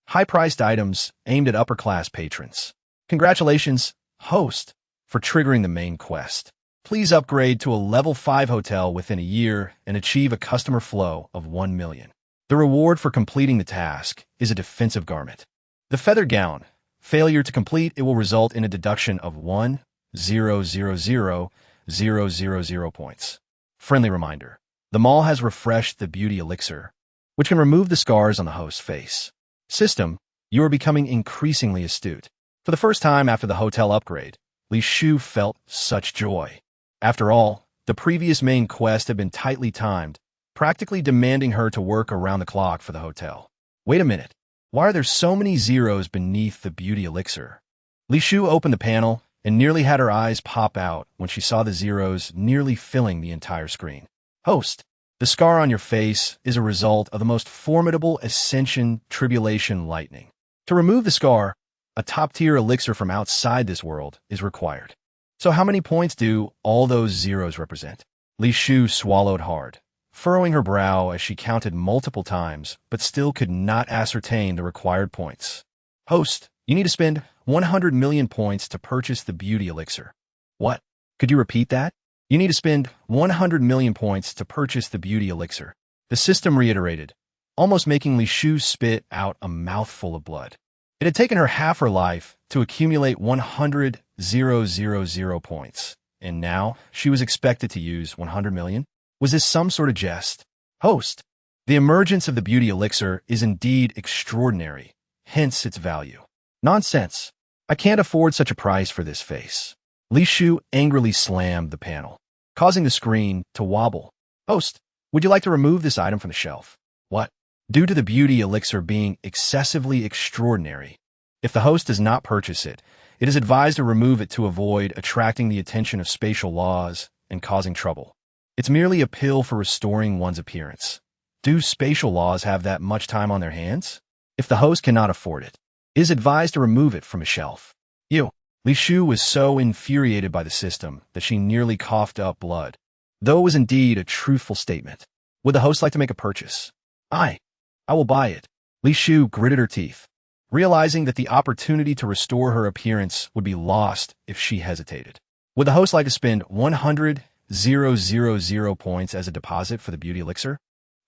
High-priced items aimed at upper-class patrons. Congratulations, host, for triggering the main quest. Please upgrade to a level 5 hotel within a year and achieve a customer flow of 1 million. The reward for completing the task is a defensive garment. The feather gown. Failure to complete, it will result in a deduction of 1,000,000 points. Friendly reminder. The mall has refreshed the beauty elixir, which can remove the scars on the host's face. System, you are becoming increasingly astute. For the first time after the hotel upgrade, Li Shufei felt such joy. After all, the previous main quest had been tightly timed, practically demanding her to work around the clock for the hotel. Wait a minute. Why are there so many zeros beneath the beauty elixir? Li Shufei opened the panel and nearly had her eyes pop out when she saw the zeros nearly filling the entire screen. Host, the scar on your face is a result of the most formidable Ascension tribulation lightning. To remove the scar, a top-tier elixir from outside this world is required. So how many points do all those zeros represent? Li Shufei swallowed hard, furrowing her brow as she counted multiple times, but still could not ascertain the required points. Host, you need to spend 100 million points to purchase the beauty elixir. What? Could you repeat that? You need to spend 100 million points to purchase the beauty elixir. The system reiterated, almost making Li Shufei spit out a mouthful of blood. It had taken her half her life to accumulate 100,000 points, and now she was expected to use 100 million? Was this some sort of jest? Host, the emergence of the beauty elixir is indeed extraordinary, hence its value. Nonsense. I can't afford such a price for this face. Li Shufei angrily slammed the panel, causing the screen to wobble. Host, would you like to remove this item from the shelf? What? Due to the beauty elixir being excessively extraordinary, if the host does not purchase it, it is advised to remove it to avoid attracting the attention of spatial laws and causing trouble. It's merely a pill for restoring one's appearance. Do spatial laws have that much time on their hands? If the host cannot afford it, it is advised to remove it from a shelf. Li Shufei was so infuriated by the system that she nearly coughed up blood, though it was indeed a truthful statement. Would the host like to make a purchase? I will buy it. Li Shufei gritted her teeth, realizing that the opportunity to restore her appearance would be lost if she hesitated. Would the host like to spend 100,000 points as a deposit for the beauty elixir?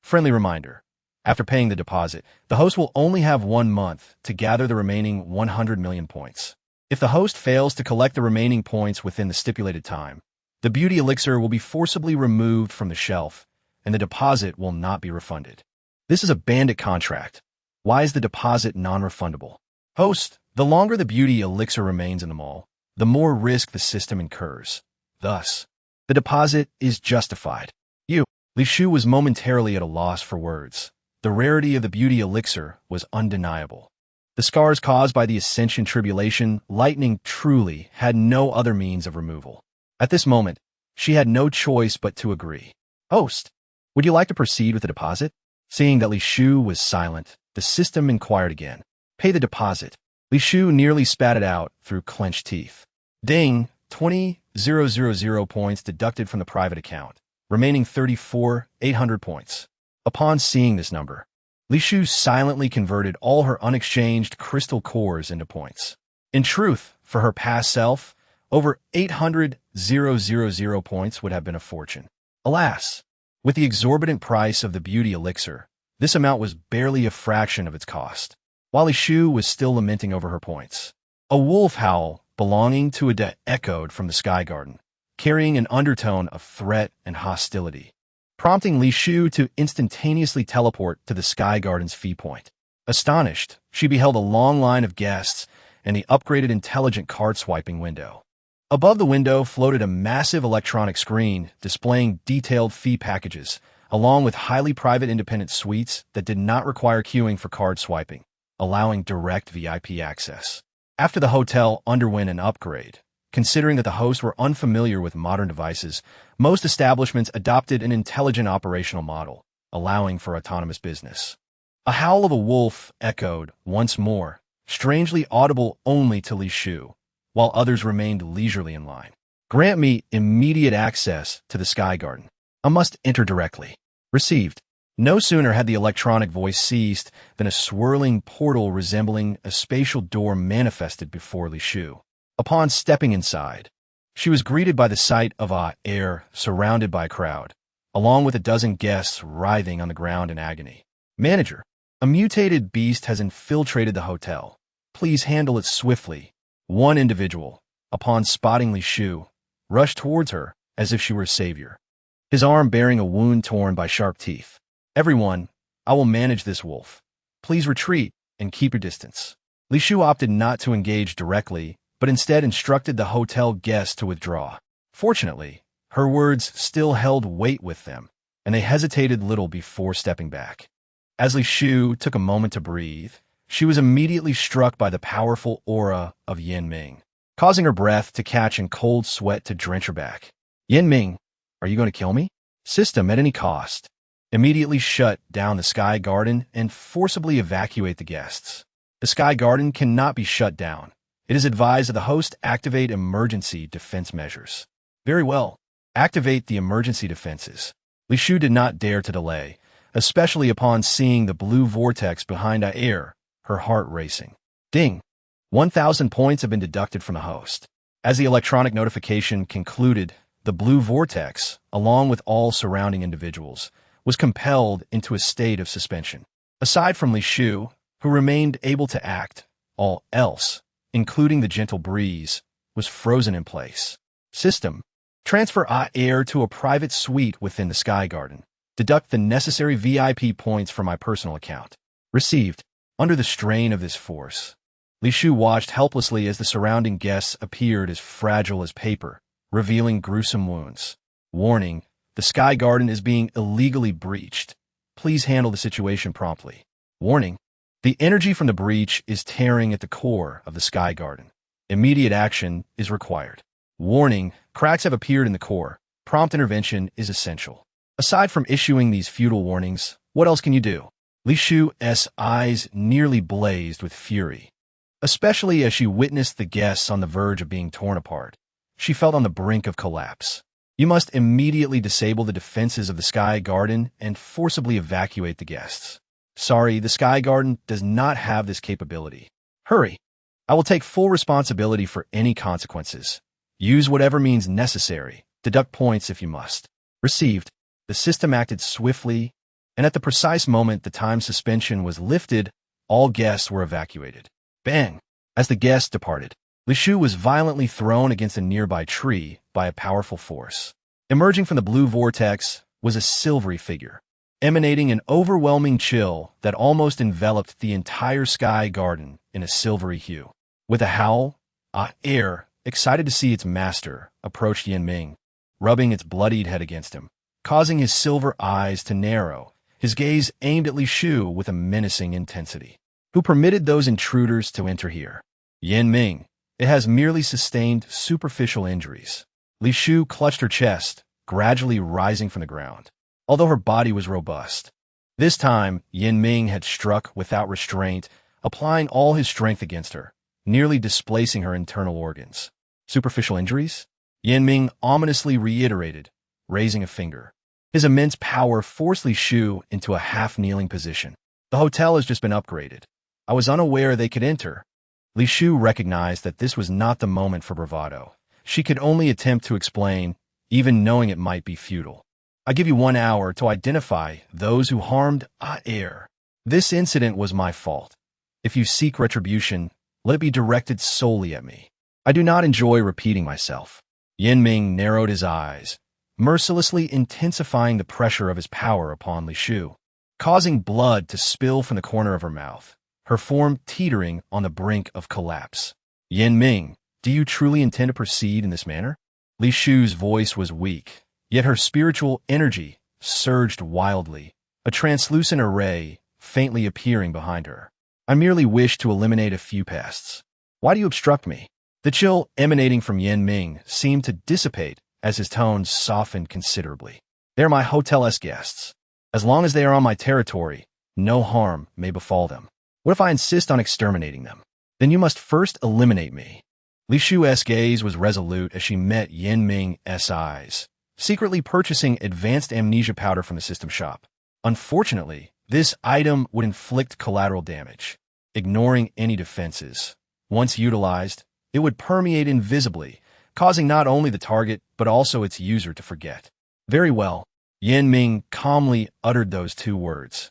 Friendly reminder. After paying the deposit, the host will only have 1 month to gather the remaining 100 million points. If the host fails to collect the remaining points within the stipulated time, the beauty elixir will be forcibly removed from the shelf, and the deposit will not be refunded. This is a bandit contract. Why is the deposit non-refundable? Host, the longer the beauty elixir remains in the mall, the more risk the system incurs. Thus, the deposit is justified. Li Shufei was momentarily at a loss for words. The rarity of the beauty elixir was undeniable. The scars caused by the Ascension tribulation lightning truly had no other means of removal. At this moment, she had no choice but to agree. Host, would you like to proceed with the deposit? Seeing that Li Shufei was silent, the system inquired again. Pay the deposit. Li Shufei nearly spat it out through clenched teeth. Ding, 20,000 points deducted from the private account, remaining 34,800 points. Upon seeing this number, Li Shufei silently converted all her unexchanged crystal cores into points. In truth, for her past self, over 800,000 points would have been a fortune. Alas, with the exorbitant price of the beauty elixir, this amount was barely a fraction of its cost. While Li Shufei was still lamenting over her points, a wolf howl belonging to a echoed from the sky garden, carrying an undertone of threat and hostility. prompting Li Shu to instantaneously teleport to the Sky Garden's viewpoint. Astonished, she beheld a long line of guests and the upgraded intelligent card-swiping window. Above the window floated a massive electronic screen displaying detailed fee packages, along with highly private independent suites that did not require queuing for card swiping, allowing direct VIP access. After the hotel underwent an upgrade, considering that the hosts were unfamiliar with modern devices, most establishments adopted an intelligent operational model, allowing for autonomous business. A howl of a wolf echoed once more, strangely audible only to Li Shu, while others remained leisurely in line. Grant me immediate access to the Sky Garden. I must enter directly. Received. No sooner had the electronic voice ceased than a swirling portal resembling a spatial door manifested before Li Shu. Upon stepping inside, she was greeted by the sight of air surrounded by a crowd, along with a dozen guests writhing on the ground in agony. Manager, a mutated beast has infiltrated the hotel. Please handle it swiftly. One individual, upon spotting Li Shu, rushed towards her as if she were a savior, his arm bearing a wound torn by sharp teeth. Everyone, I will manage this wolf. Please retreat and keep your distance. Li Shu opted not to engage directly, but instead instructed the hotel guests to withdraw. Fortunately, her words still held weight with them, and they hesitated little before stepping back. As Li Shu took a moment to breathe, she was immediately struck by the powerful aura of Yin Ming, causing her breath to catch and cold sweat to drench her back. Yin Ming, are you going to kill me? System at any cost. Immediately shut down the Sky Garden and forcibly evacuate the guests. The Sky Garden cannot be shut down. It is advised that the host activate emergency defense measures. Very well. Activate the emergency defenses. Li Shu did not dare to delay, especially upon seeing the blue vortex behind air, her heart racing. Ding! 1,000 points have been deducted from the host. As the electronic notification concluded, the blue vortex, along with all surrounding individuals, was compelled into a state of suspension. Aside from Li Shu, who remained able to act, all else, including the gentle breeze, was frozen in place. System. Transfer air to a private suite within the Sky Garden. Deduct the necessary VIP points from my personal account. Received. Under the strain of this force, Li Shu watched helplessly as the surrounding guests appeared as fragile as paper, revealing gruesome wounds. Warning, the Sky Garden is being illegally breached. Please handle the situation promptly. Warning, the energy from the breach is tearing at the core of the Sky Garden. Immediate action is required. Warning, cracks have appeared in the core. Prompt intervention is essential. Aside from issuing these futile warnings, what else can you do? Li Shu's eyes nearly blazed with fury, especially as she witnessed the guests on the verge of being torn apart. She felt on the brink of collapse. You must immediately disable the defenses of the Sky Garden and forcibly evacuate the guests. Sorry, the Sky Garden does not have this capability. Hurry. I will take full responsibility for any consequences. Use whatever means necessary. Deduct points if you must. Received. The system acted swiftly, and at the precise moment the time suspension was lifted, all guests were evacuated. Bang! As the guests departed, Li Shu was violently thrown against a nearby tree by a powerful force. Emerging from the blue vortex was a silvery figure, emanating an overwhelming chill that almost enveloped the entire Sky Garden in a silvery hue. With a howl, air, excited to see its master, approached Yin Ming, rubbing its bloodied head against him, causing his silver eyes to narrow, his gaze aimed at Li Shu with a menacing intensity. Who permitted those intruders to enter here? Yin Ming. It has merely sustained superficial injuries. Li Shu clutched her chest, gradually rising from the ground, although her body was robust. This time, Yin Ming had struck without restraint, applying all his strength against her, nearly displacing her internal organs. Superficial injuries? Yin Ming ominously reiterated, raising a finger. His immense power forced Li Shu into a half-kneeling position. The hotel has just been upgraded. I was unaware they could enter. Li Shu recognized that this was not the moment for bravado. She could only attempt to explain, even knowing it might be futile. I give you 1 hour to identify those who harmed air. This incident was my fault. If you seek retribution, let it be directed solely at me. I do not enjoy repeating myself. Yin Ming narrowed his eyes, mercilessly intensifying the pressure of his power upon Li Shu, causing blood to spill from the corner of her mouth, her form teetering on the brink of collapse. Yan Ming, do you truly intend to proceed in this manner? Li Shu's voice was weak, yet her spiritual energy surged wildly, a translucent array faintly appearing behind her. I merely wish to eliminate a few pests. Why do you obstruct me? The chill emanating from Yan Ming seemed to dissipate as his tones softened considerably. They are my hotel's guests. As long as they are on my territory, no harm may befall them. What if I insist on exterminating them? Then you must first eliminate me. Li Shu's gaze was resolute as she met Yan Ming's eyes, secretly purchasing advanced amnesia powder from the system shop. Unfortunately, this item would inflict collateral damage. Ignoring any defenses, once utilized, it would permeate invisibly, causing not only the target but also its user to forget. Very well, Yan Ming calmly uttered those two words,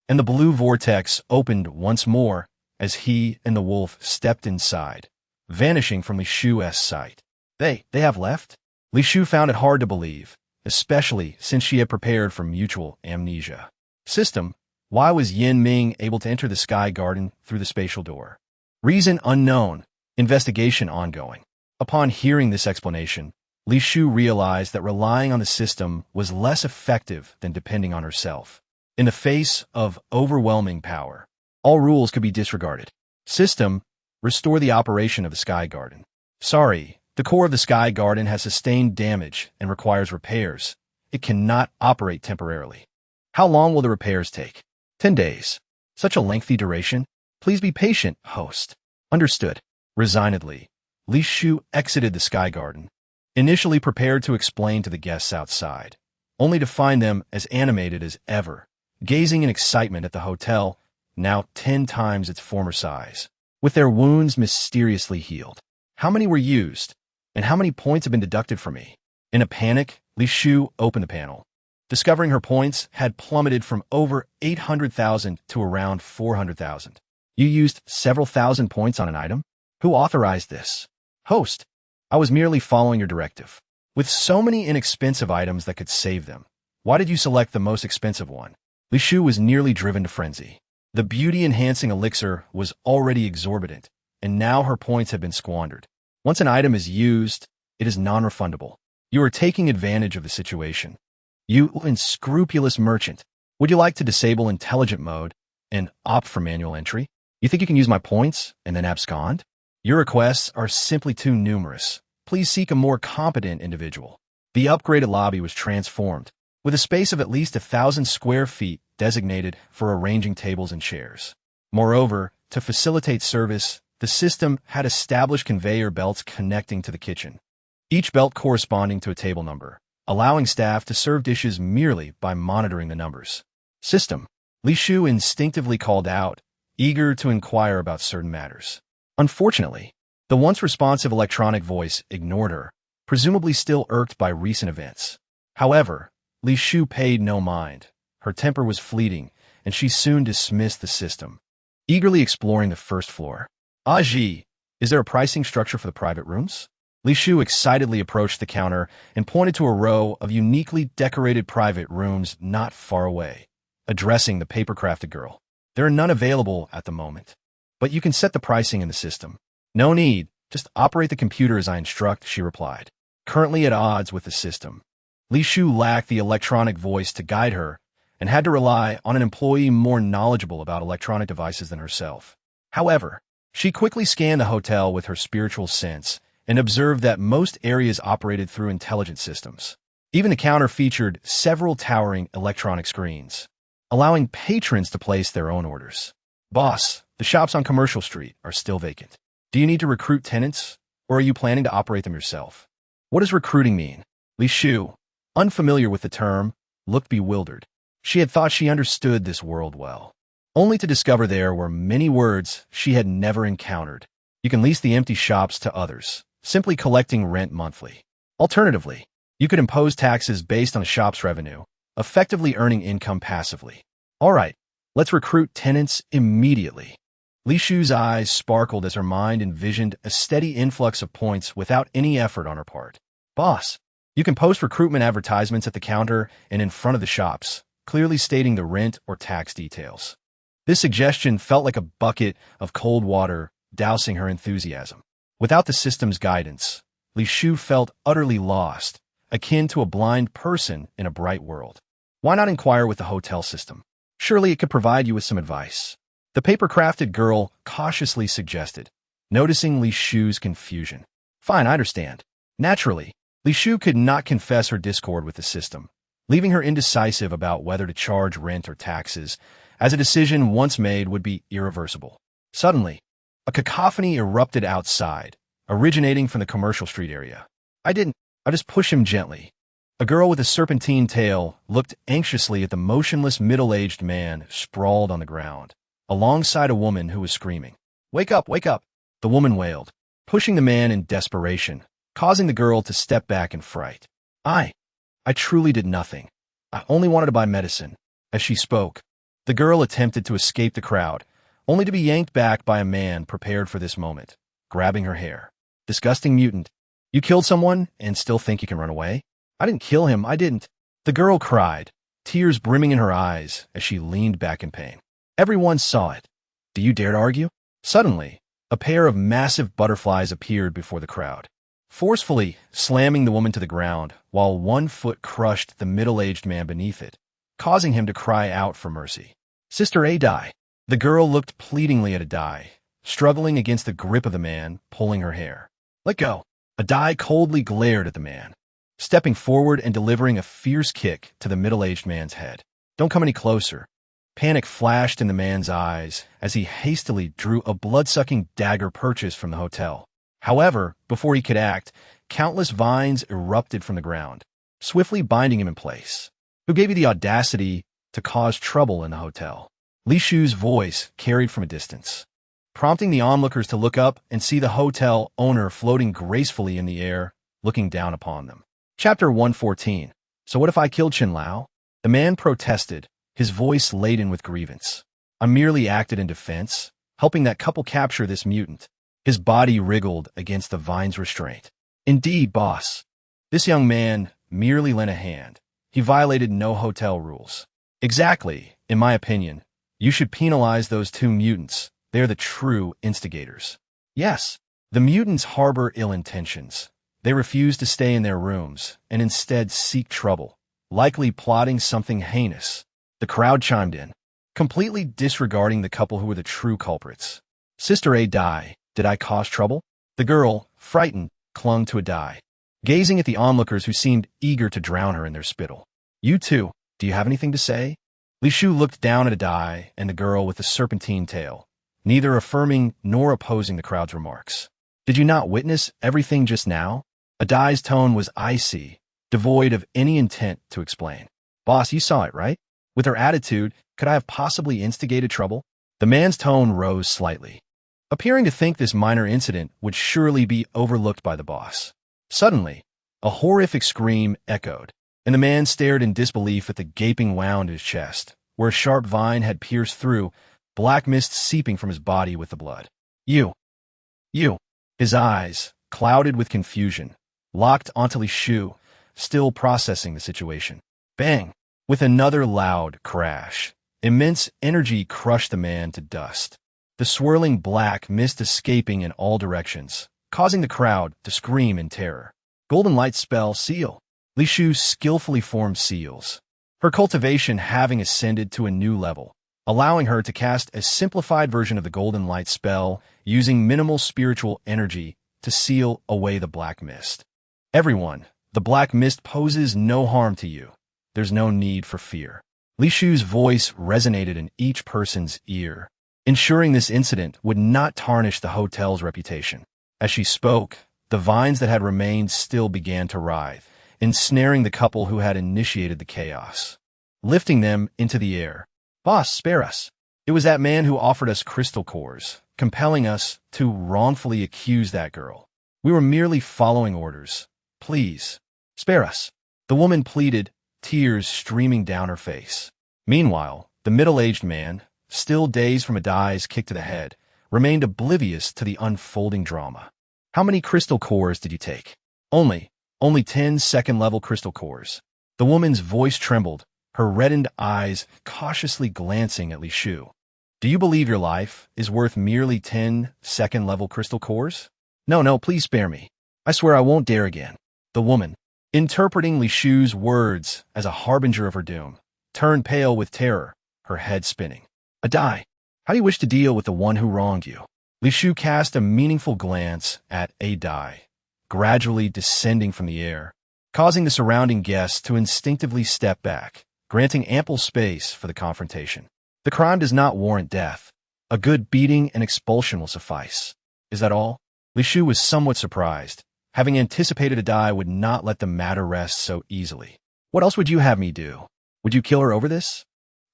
and the blue vortex opened once more as he and the wolf stepped inside, vanishing from Li Shu's sight. They have left? Li Shu found it hard to believe, especially since she had prepared for mutual amnesia. System, why was Yan Ming able to enter the Sky Garden through the spatial door? Reason unknown, investigation ongoing. Upon hearing this explanation, Li Shu realized that relying on the system was less effective than depending on herself. In the face of overwhelming power, all rules could be disregarded. System, restore the operation of the Sky Garden. Sorry, the core of the Sky Garden has sustained damage and requires repairs. It cannot operate temporarily. How long will the repairs take? 10 days. Such a lengthy duration? Please be patient, host. Understood. Resignedly, Li Shu exited the Sky Garden, initially prepared to explain to the guests outside, only to find them as animated as ever, gazing in excitement at the hotel, now 10 times its former size, with their wounds mysteriously healed. How many were used, and how many points have been deducted from me? In a panic, Li Shu opened the panel, discovering her points had plummeted from over 800,000 to around 400,000. You used several thousand points on an item? Who authorized this? Host, I was merely following your directive. With so many inexpensive items that could save them, why did you select the most expensive one? Li Shu was nearly driven to frenzy. The beauty-enhancing elixir was already exorbitant, and now her points had been squandered. Once an item is used, it is non-refundable. You are taking advantage of the situation. You unscrupulous merchant. Would you like to disable intelligent mode and opt for manual entry? You think you can use my points and then abscond? Your requests are simply too numerous. Please seek a more competent individual. The upgraded lobby was transformed, with a space of at least 1,000 square feet designated for arranging tables and chairs. Moreover, to facilitate service, the system had established conveyor belts connecting to the kitchen, each belt corresponding to a table number, allowing staff to serve dishes merely by monitoring the numbers. System, Li Shu instinctively called out, eager to inquire about certain matters. Unfortunately, the once responsive electronic voice ignored her, presumably still irked by recent events. However, Li Shu paid no mind. Her temper was fleeting, and she soon dismissed the system, eagerly exploring the first floor. Aji, is there a pricing structure for the private rooms? Li Shu excitedly approached the counter and pointed to a row of uniquely decorated private rooms not far away, addressing the paper-crafted girl. There are none available at the moment, but you can set the pricing in the system. No need, just operate the computer as I instruct, she replied, currently at odds with the system. Li Shu lacked the electronic voice to guide her and had to rely on an employee more knowledgeable about electronic devices than herself. However, she quickly scanned the hotel with her spiritual sense and observed that most areas operated through intelligent systems. Even the counter featured several towering electronic screens, allowing patrons to place their own orders. Boss, the shops on Commercial Street are still vacant. Do you need to recruit tenants, or are you planning to operate them yourself? What does recruiting mean? Li Shu, unfamiliar with the term, looked bewildered. She had thought she understood this world well, only to discover there were many words she had never encountered. You can lease the empty shops to others, simply collecting rent monthly. Alternatively, you could impose taxes based on a shop's revenue, effectively earning income passively. All right, let's recruit tenants immediately. Li Shu's eyes sparkled as her mind envisioned a steady influx of points without any effort on her part. Boss, You can post recruitment advertisements at the counter and in front of the shops, clearly stating the rent or tax details. This suggestion felt like a bucket of cold water, dousing her enthusiasm. Without the system's guidance, Li Shu felt utterly lost, akin to a blind person in a bright world. Why not inquire with the hotel system? Surely it could provide you with some advice. The paper-crafted girl cautiously suggested, noticing Li Shu's confusion. Fine, I understand. Naturally, Li Shu could not confess her discord with the system, leaving her indecisive about whether to charge rent or taxes, as a decision once made would be irreversible. Suddenly, a cacophony erupted outside, originating from the commercial street area. I just pushed him gently. A girl with a serpentine tail looked anxiously at the motionless middle-aged man sprawled on the ground, alongside a woman who was screaming. Wake up, wake up, the woman wailed, pushing the man in desperation, causing the girl to step back in fright. I truly did nothing. I only wanted to buy medicine. As she spoke, the girl attempted to escape the crowd, only to be yanked back by a man prepared for this moment, grabbing her hair. Disgusting mutant. You killed someone and still think you can run away? I didn't kill him, I didn't. The girl cried, tears brimming in her eyes as she leaned back in pain. Everyone saw it. Do you dare to argue? Suddenly, a pair of massive butterflies appeared before the crowd, forcefully slamming the woman to the ground while one foot crushed the middle-aged man beneath it, causing him to cry out for mercy. Sister Adai. The girl looked pleadingly at Adai, struggling against the grip of the man, pulling her hair. Let go. Adai coldly glared at the man, stepping forward and delivering a fierce kick to the middle-aged man's head. Don't come any closer. Panic flashed in the man's eyes as he hastily drew a blood-sucking dagger purchased from the hotel. However, before he could act, countless vines erupted from the ground, swiftly binding him in place. Who gave you the audacity to cause trouble in the hotel? Li Shu's voice carried from a distance, prompting the onlookers to look up and see the hotel owner floating gracefully in the air, looking down upon them. Chapter 114. So what if I killed Chen Lao? The man protested, his voice laden with grievance. I merely acted in defense, helping that couple capture this mutant. His body wriggled against the vine's restraint. Indeed, boss. This young man merely lent a hand. He violated no hotel rules. Exactly, in my opinion. You should penalize those two mutants. They're the true instigators. Yes, the mutants harbor ill intentions. They refuse to stay in their rooms and instead seek trouble, likely plotting something heinous. The crowd chimed in, completely disregarding the couple who were the true culprits. Sister Adai, did I cause trouble? The girl, frightened, clung to Adai, gazing at the onlookers who seemed eager to drown her in their spittle. You too, do you have anything to say? Li Shu looked down at Adai and the girl with the serpentine tail, neither affirming nor opposing the crowd's remarks. Did you not witness everything just now? Adai's tone was icy, devoid of any intent to explain. Boss, you saw it, right? With her attitude, could I have possibly instigated trouble? The man's tone rose slightly, appearing to think this minor incident would surely be overlooked by the boss. Suddenly, a horrific scream echoed, and the man stared in disbelief at the gaping wound in his chest, where a sharp vine had pierced through, black mist seeping from his body with the blood. You. His eyes, clouded with confusion, locked onto Li Shu, still processing the situation. Bang! With another loud crash, immense energy crushed the man to dust, the swirling black mist escaping in all directions, causing the crowd to scream in terror. Golden light spell seal. Li Shu skillfully formed seals, her cultivation having ascended to a new level, allowing her to cast a simplified version of the golden light spell using minimal spiritual energy to seal away the black mist. Everyone, the black mist poses no harm to you. There's no need for fear. Li Shu's voice resonated in each person's ear, ensuring this incident would not tarnish the hotel's reputation. As she spoke, the vines that had remained still began to writhe, ensnaring the couple who had initiated the chaos, lifting them into the air. Boss, spare us. It was that man who offered us crystal cores, compelling us to wrongfully accuse that girl. We were merely following orders. Please, spare us. The woman pleaded, tears streaming down her face. Meanwhile, the middle-aged man, still dazed from Adai's kick to the head, remained oblivious to the unfolding drama. How many crystal cores did you take? Only Only 10 second-level crystal cores. The woman's voice trembled, her reddened eyes cautiously glancing at Li Shu. Do you believe your life is worth merely 10 second-level crystal cores? No, no, please spare me. I swear I won't dare again. The woman, interpreting Li Shu's words as a harbinger of her doom, turned pale with terror, her head spinning. A die. How do you wish to deal with the one who wronged you? Li Shu cast a meaningful glance at a die, gradually descending from the air, causing the surrounding guests to instinctively step back, granting ample space for the confrontation. The crime does not warrant death. A good beating and expulsion will suffice. Is that all? Li Shu was somewhat surprised, having anticipated a die would not let the matter rest so easily. What else would you have me do? Would you kill her over this?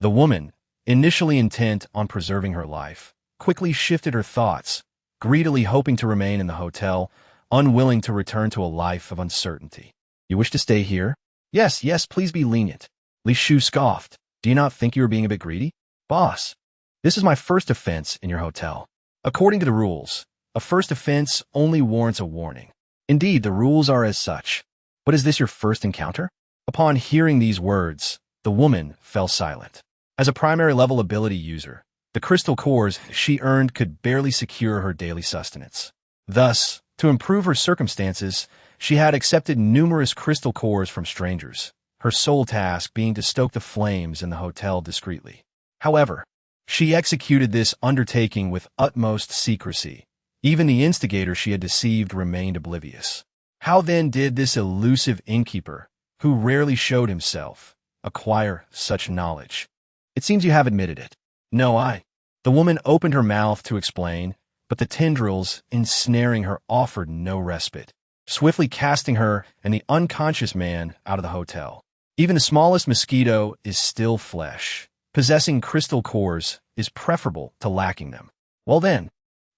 The woman, initially intent on preserving her life, quickly shifted her thoughts, greedily hoping to remain in the hotel, unwilling to return to a life of uncertainty. You wish to stay here? Yes, yes, please be lenient. Li Shu scoffed. Do you not think you are being a bit greedy? Boss, this is my first offense in your hotel. According to the rules, a first offense only warrants a warning. Indeed, the rules are as such. But is this your first encounter? Upon hearing these words, the woman fell silent. As a primary level ability user, the crystal cores she earned could barely secure her daily sustenance. Thus, to improve her circumstances, she had accepted numerous crystal cores from strangers, her sole task being to stoke the flames in the hotel discreetly. However, she executed this undertaking with utmost secrecy. Even the instigator she had deceived remained oblivious. How then did this elusive innkeeper, who rarely showed himself, acquire such knowledge? It seems you have admitted it. No, The woman opened her mouth to explain, but the tendrils ensnaring her offered no respite, swiftly casting her and the unconscious man out of the hotel. Even the smallest mosquito is still flesh. Possessing crystal cores is preferable to lacking them. Well then,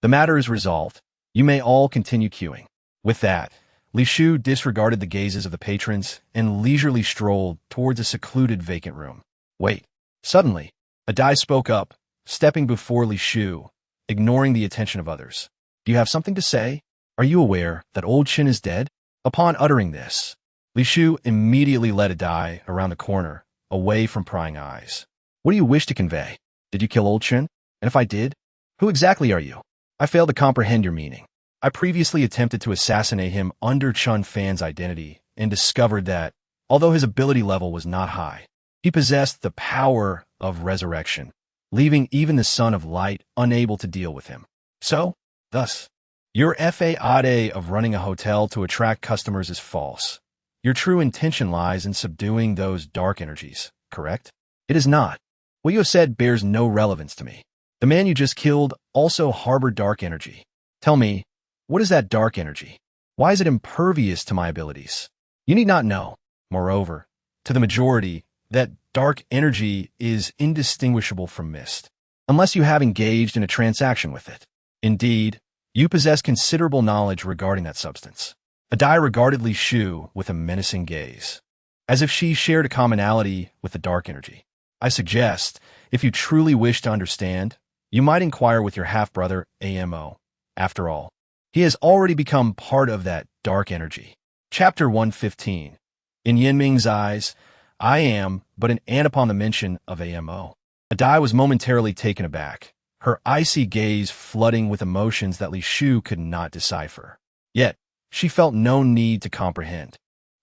the matter is resolved. You may all continue queuing. With that, Li Shu disregarded the gazes of the patrons and leisurely strolled towards a secluded vacant room. Wait. Suddenly, a die spoke up, stepping before Li Shu, ignoring the attention of others. Do you have something to say? Are you aware that old Qin is dead? Upon uttering this, Li Shu immediately led a die around the corner, away from prying eyes. What do you wish to convey? Did you kill old Qin? And if I did, who exactly are you? I fail to comprehend your meaning. I previously attempted to assassinate him under Chun Fan's identity and discovered that, although his ability level was not high, he possessed the power of resurrection, leaving even the Son of Light unable to deal with him. So, thus, your fade of running a hotel to attract customers is false. Your true intention lies in subduing those dark energies, correct? It is not. What you have said bears no relevance to me. The man you just killed also harbored dark energy. Tell me, what is that dark energy? Why is it impervious to my abilities? You need not know. Moreover, to the majority, that dark energy is indistinguishable from mist, unless you have engaged in a transaction with it. Indeed, you possess considerable knowledge regarding that substance. A die regarded Li Shu with a menacing gaze, as if she shared a commonality with the dark energy. I suggest, if you truly wish to understand, you might inquire with your half-brother, Amo. After all, he has already become part of that dark energy. Chapter 115. In Yinming's eyes, I am but an ant upon the mention of Amo. A die was momentarily taken aback, her icy gaze flooding with emotions that Li Shu could not decipher. Yet, she felt no need to comprehend.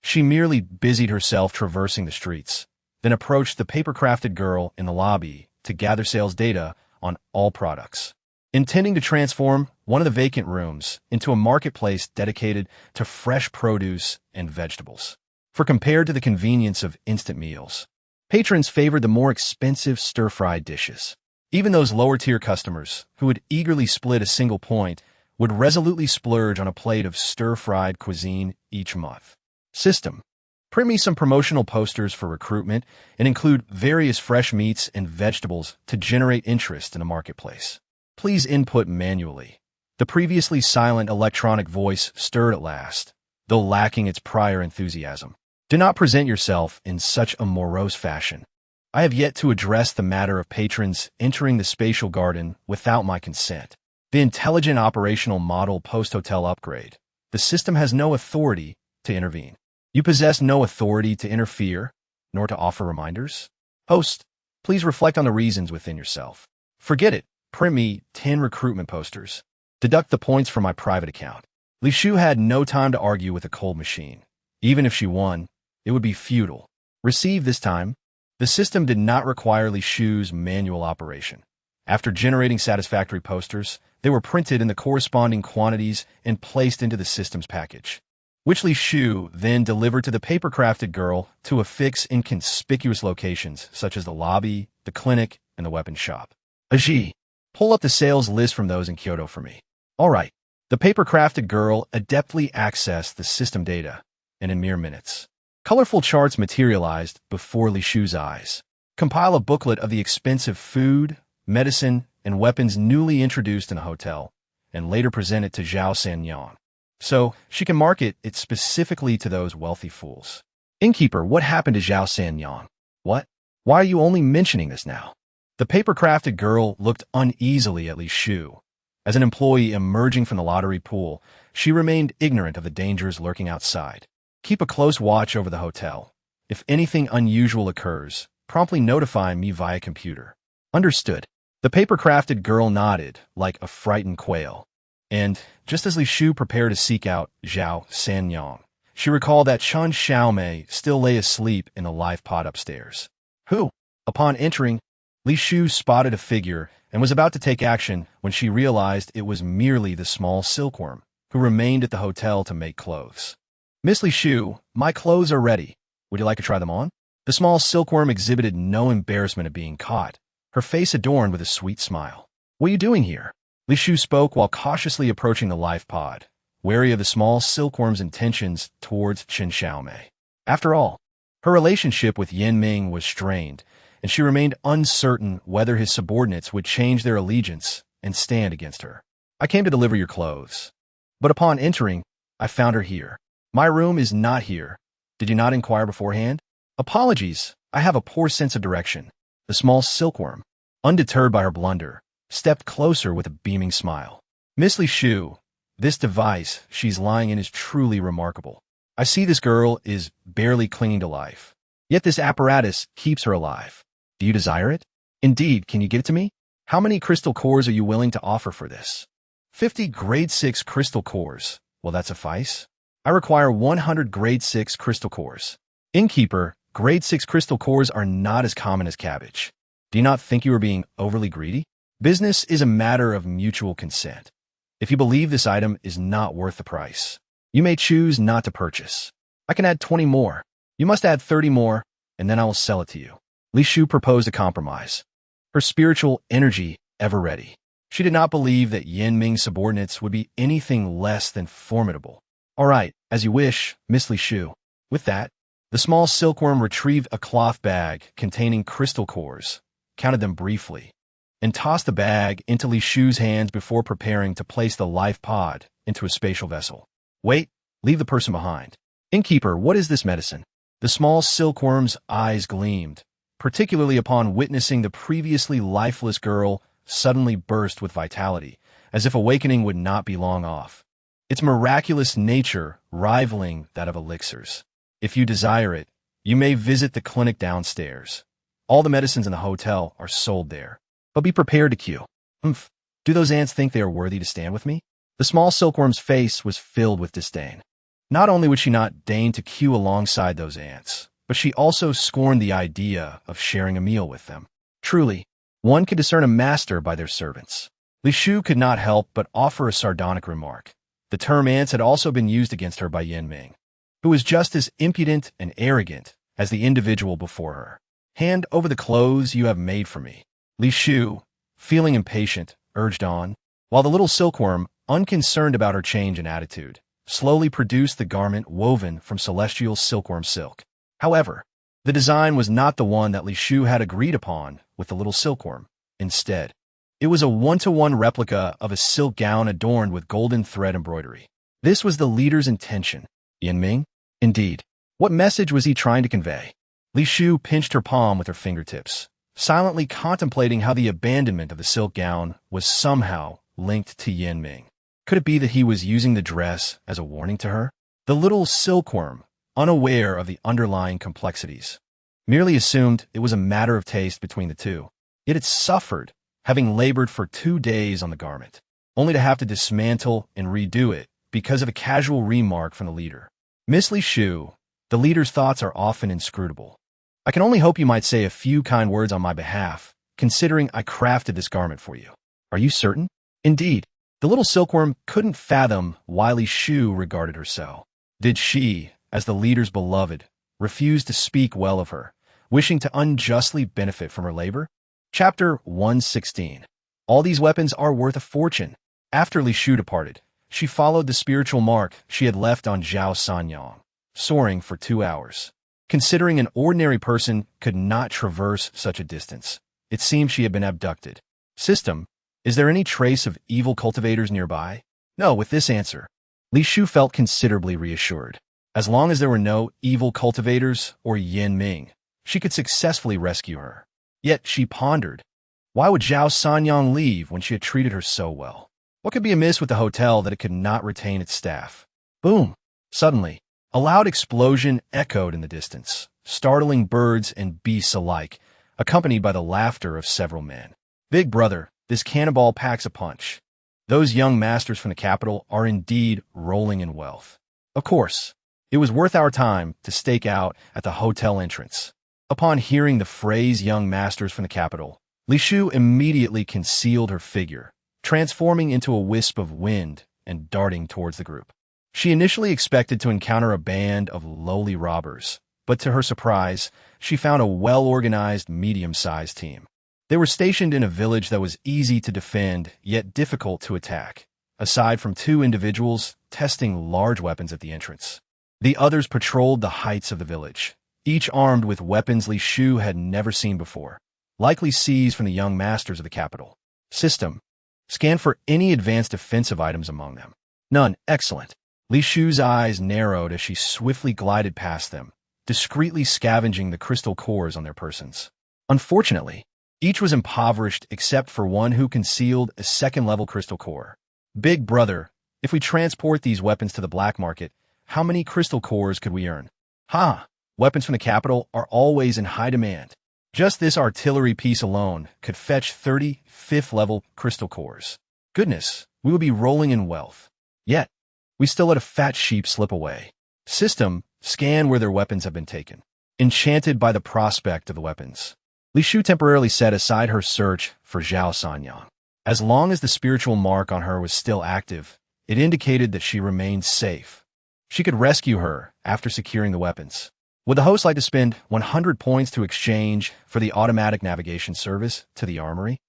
She merely busied herself traversing the streets, then approached the paper-crafted girl in the lobby to gather sales data on all products, intending to transform one of the vacant rooms into a marketplace dedicated to fresh produce and vegetables. For compared to the convenience of instant meals, patrons favored the more expensive stir-fried dishes. Even those lower-tier customers, who would eagerly split a single point, would resolutely splurge on a plate of stir-fried cuisine each month. System. Print me some promotional posters for recruitment and include various fresh meats and vegetables to generate interest in the marketplace. Please input manually. The previously silent electronic voice stirred at last, though lacking its prior enthusiasm. Do not present yourself in such a morose fashion. I have yet to address the matter of patrons entering the spatial garden without my consent. The intelligent operational model post-hotel upgrade. The system has no authority to intervene. You possess no authority to interfere, nor to offer reminders. Host, please reflect on the reasons within yourself. Forget it. Print me 10 recruitment posters. Deduct the points from my private account. Li Shu had no time to argue with a cold machine. Even if she won, it would be futile. Receive this time. The system did not require Li Shu's manual operation. After generating satisfactory posters, they were printed in the corresponding quantities and placed into the system's package, which Li Shu then delivered to the paper-crafted girl to affix in conspicuous locations such as the lobby, the clinic, and the weapon shop. Aji, pull up the sales list from those in Kyoto for me. All right. The paper-crafted girl adeptly accessed the system data, and in mere minutes, colorful charts materialized before Li Shu's eyes. Compile a booklet of the expensive food, medicine, and weapons newly introduced in the hotel, and later present it to Zhao Sanyang, so she can market it specifically to those wealthy fools. Innkeeper, what happened to Zhao Sanyang? What? Why are you only mentioning this now? The paper-crafted girl looked uneasily at Li Shu. As an employee emerging from the lottery pool, she remained ignorant of the dangers lurking outside. Keep a close watch over the hotel. If anything unusual occurs, promptly notify me via computer. Understood. The paper-crafted girl nodded like a frightened quail. And, just as Li Shu prepared to seek out Zhao Sanyang, she recalled that Chen Xiaomei still lay asleep in the life pod upstairs. Who? Upon entering, Li Shu spotted a figure and was about to take action when she realized it was merely the small silkworm, who remained at the hotel to make clothes. Miss Li Shu, my clothes are ready. Would you like to try them on? The small silkworm exhibited no embarrassment of being caught, her face adorned with a sweet smile. What are you doing here? Li Shu spoke while cautiously approaching the life pod, wary of the small silkworm's intentions towards Chen Xiaomei. After all, her relationship with Yan Ming was strained, and she remained uncertain whether his subordinates would change their allegiance and stand against her. I came to deliver your clothes. But upon entering, I found her here. My room is not here. Did you not inquire beforehand? Apologies, I have a poor sense of direction. The small silkworm, undeterred by her blunder, stepped closer with a beaming smile. Miss Li Shu, this device she's lying in is truly remarkable. I see this girl is barely clinging to life, yet this apparatus keeps her alive. Do you desire it? Indeed, can you give it to me? How many crystal cores are you willing to offer for this? 50 grade 6 crystal cores. Will that suffice? I require 100 grade 6 crystal cores. Innkeeper, grade 6 crystal cores are not as common as cabbage. Do you not think you are being overly greedy? Business is a matter of mutual consent. If you believe this item is not worth the price, you may choose not to purchase. I can add 20 more. You must add 30 more, and then I will sell it to you. Li Shu proposed a compromise, her spiritual energy ever ready. She did not believe that Yan Ming's subordinates would be anything less than formidable. All right, as you wish, Miss Li Shu. With that, the small silkworm retrieved a cloth bag containing crystal cores, counted them briefly, and tossed the bag into Li Shu's hands before preparing to place the life pod into a spatial vessel. Wait, leave the person behind. Innkeeper, what is this medicine? The small silkworm's eyes gleamed, particularly upon witnessing the previously lifeless girl suddenly burst with vitality, as if awakening would not be long off, its miraculous nature rivaling that of elixirs. If you desire it, you may visit the clinic downstairs. All the medicines in the hotel are sold there. But be prepared to queue. Do those ants think they are worthy to stand with me? The small silkworm's face was filled with disdain. Not only would she not deign to queue alongside those ants, but she also scorned the idea of sharing a meal with them. Truly, one could discern a master by their servants. Li Shu could not help but offer a sardonic remark. The term ants had also been used against her by Yan Ming, who was just as impudent and arrogant as the individual before her. Hand over the clothes you have made for me. Li Shu, feeling impatient, urged on, while the little silkworm, unconcerned about her change in attitude, slowly produced the garment woven from celestial silkworm silk. However, the design was not the one that Li Shu had agreed upon with the little silkworm. Instead, it was a one-to-one replica of a silk gown adorned with golden thread embroidery. This was the leader's intention. Yan Ming? Indeed. What message was he trying to convey? Li Shu pinched her palm with her fingertips, silently contemplating how the abandonment of the silk gown was somehow linked to Yan Ming. Could it be that he was using the dress as a warning to her? The little silkworm, unaware of the underlying complexities, merely assumed it was a matter of taste between the two. Yet it suffered, having labored for 2 days on the garment, only to have to dismantle and redo it because of a casual remark from the leader. Miss Li Shu, the leader's thoughts are often inscrutable. I can only hope you might say a few kind words on my behalf, considering I crafted this garment for you. Are you certain? Indeed. The little silkworm couldn't fathom why Li Shu regarded her so. Did she, as the leader's beloved, refuse to speak well of her, wishing to unjustly benefit from her labor? Chapter 116. All these weapons are worth a fortune. After Li Shu departed, she followed the spiritual mark she had left on Zhao Sanyang, soaring for 2 hours. Considering an ordinary person could not traverse such a distance, it seemed she had been abducted. System, is there any trace of evil cultivators nearby? No, with this answer, Li Shu felt considerably reassured. As long as there were no evil cultivators or Yin Ming, she could successfully rescue her. Yet she pondered, why would Zhao Sanyang leave when she had treated her so well? What could be amiss with the hotel that it could not retain its staff? Boom! Suddenly, a loud explosion echoed in the distance, startling birds and beasts alike, accompanied by the laughter of several men. Big brother, this cannonball packs a punch. Those young masters from the capital are indeed rolling in wealth. Of course, it was worth our time to stake out at the hotel entrance. Upon hearing the phrase young masters from the capital, Li Shu immediately concealed her figure, transforming into a wisp of wind and darting towards the group. She initially expected to encounter a band of lowly robbers, but to her surprise, she found a well-organized, medium-sized team. They were stationed in a village that was easy to defend, yet difficult to attack, aside from 2 individuals testing large weapons at the entrance. The others patrolled the heights of the village, each armed with weapons Li Shu had never seen before, likely seized from the young masters of the capital. System, scan for any advanced defensive items among them. None. Excellent. Li Shu's eyes narrowed as she swiftly glided past them, discreetly scavenging the crystal cores on their persons. Unfortunately, each was impoverished except for one who concealed a 2nd-level crystal core. Big brother, if we transport these weapons to the black market, how many crystal cores could we earn? Ha! Weapons from the capital are always in high demand. Just this artillery piece alone could fetch 30 5th-level crystal cores. Goodness, we would be rolling in wealth. Yet, we still let a fat sheep slip away. System, scan where their weapons have been taken. Enchanted by the prospect of the weapons, Li Shu temporarily set aside her search for Zhao Sanyang. As long as the spiritual mark on her was still active, it indicated that she remained safe. She could rescue her after securing the weapons. Would the host like to spend 100 points to exchange for the automatic navigation service to the armory?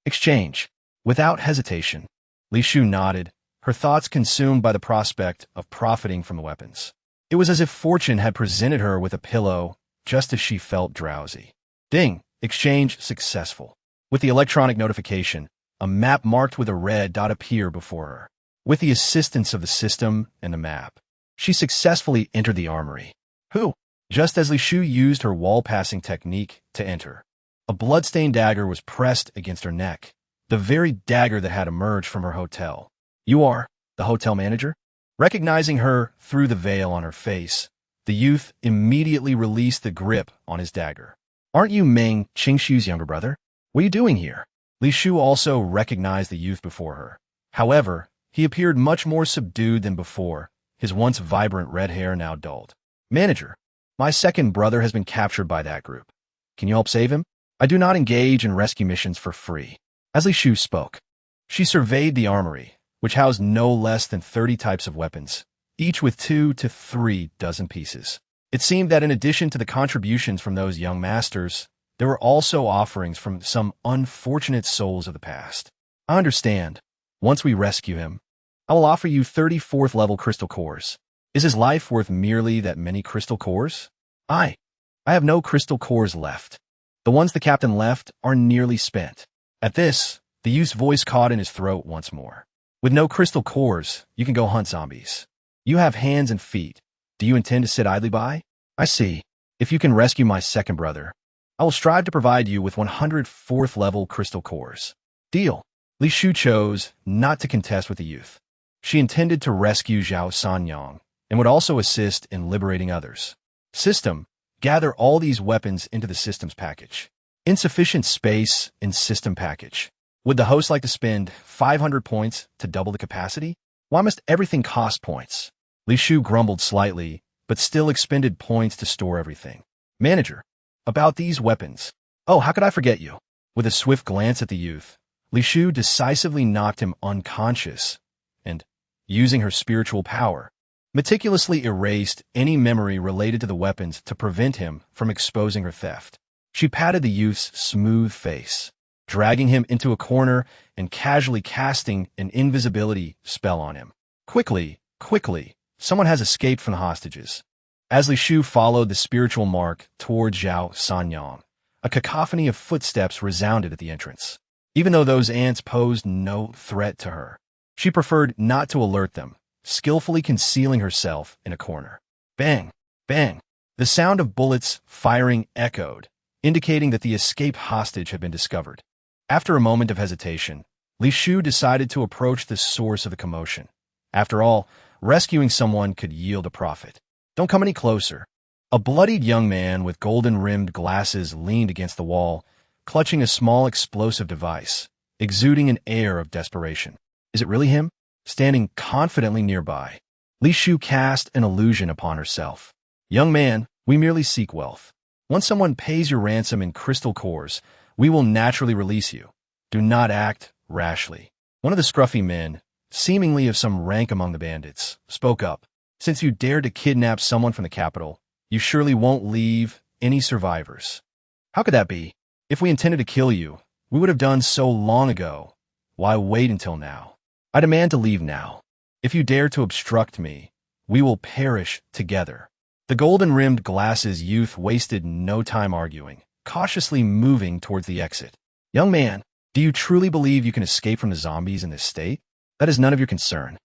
Exchange. Without hesitation, Li Shu nodded, her thoughts consumed by the prospect of profiting from the weapons. It was as if fortune had presented her with a pillow just as she felt drowsy. Ding! Exchange successful. With the electronic notification, a map marked with a red dot appeared before her. With the assistance of the system and the map, she successfully entered the armory. Who? Just as Li Shu used her wall-passing technique to enter, a blood-stained dagger was pressed against her neck, the very dagger that had emerged from her hotel. You are the hotel manager? Recognizing her through the veil on her face, the youth immediately released the grip on his dagger. Aren't you Meng Qingshu's younger brother? What are you doing here? Li Shu also recognized the youth before her. However, he appeared much more subdued than before, his once vibrant red hair now dulled. Manager, my 2nd brother has been captured by that group. Can you help save him? I do not engage in rescue missions for free. As Li Shu spoke, she surveyed the armory, which housed no less than 30 types of weapons, each with 2 to 3 dozen pieces. It seemed that in addition to the contributions from those young masters, there were also offerings from some unfortunate souls of the past. I understand. Once we rescue him, I will offer you 34th-level crystal cores. Is his life worth merely that many crystal cores? I have no crystal cores left. The ones the captain left are nearly spent. At this, the youth's voice caught in his throat once more. With no crystal cores, you can go hunt zombies. You have hands and feet. Do you intend to sit idly by? I see. If you can rescue my 2nd brother, I will strive to provide you with 104th-level crystal cores. Deal. Li Shu chose not to contest with the youth. She intended to rescue Zhao Sanyang, and would also assist in liberating others. System: gather all these weapons into the systems package. Insufficient space in system package. Would the host like to spend 500 points to double the capacity? Why must everything cost points? Li Shu grumbled slightly, but still expended points to store everything. Manager: about these weapons. Oh, how could I forget you? With a swift glance at the youth, Li Shu decisively knocked him unconscious, and, using her spiritual power, meticulously erased any memory related to the weapons to prevent him from exposing her theft. She patted the youth's smooth face, dragging him into a corner and casually casting an invisibility spell on him. Quickly, someone has escaped from the hostages. As Li Shu followed the spiritual mark toward Zhao Sanyang, a cacophony of footsteps resounded at the entrance. Even though those ants posed no threat to her, she preferred not to alert them, skillfully concealing herself in a corner. Bang! Bang! The sound of bullets firing echoed, indicating that the escaped hostage had been discovered. After a moment of hesitation, Li Shu decided to approach the source of the commotion. After all, rescuing someone could yield a profit. Don't come any closer. A bloodied young man with golden-rimmed glasses leaned against the wall, clutching a small explosive device, exuding an air of desperation. Is it really him? Standing confidently nearby, Li Shu cast an illusion upon herself. Young man, we merely seek wealth. Once someone pays your ransom in crystal cores, we will naturally release you. Do not act rashly. One of the scruffy men, seemingly of some rank among the bandits, spoke up. Since you dared to kidnap someone from the capital, you surely won't leave any survivors. How could that be? If we intended to kill you, we would have done so long ago. Why wait until now? I demand to leave now. If you dare to obstruct me, we will perish together. The golden-rimmed glasses youth wasted no time arguing, cautiously moving towards the exit. Young man, do you truly believe you can escape from the zombies in this state? That is none of your concern.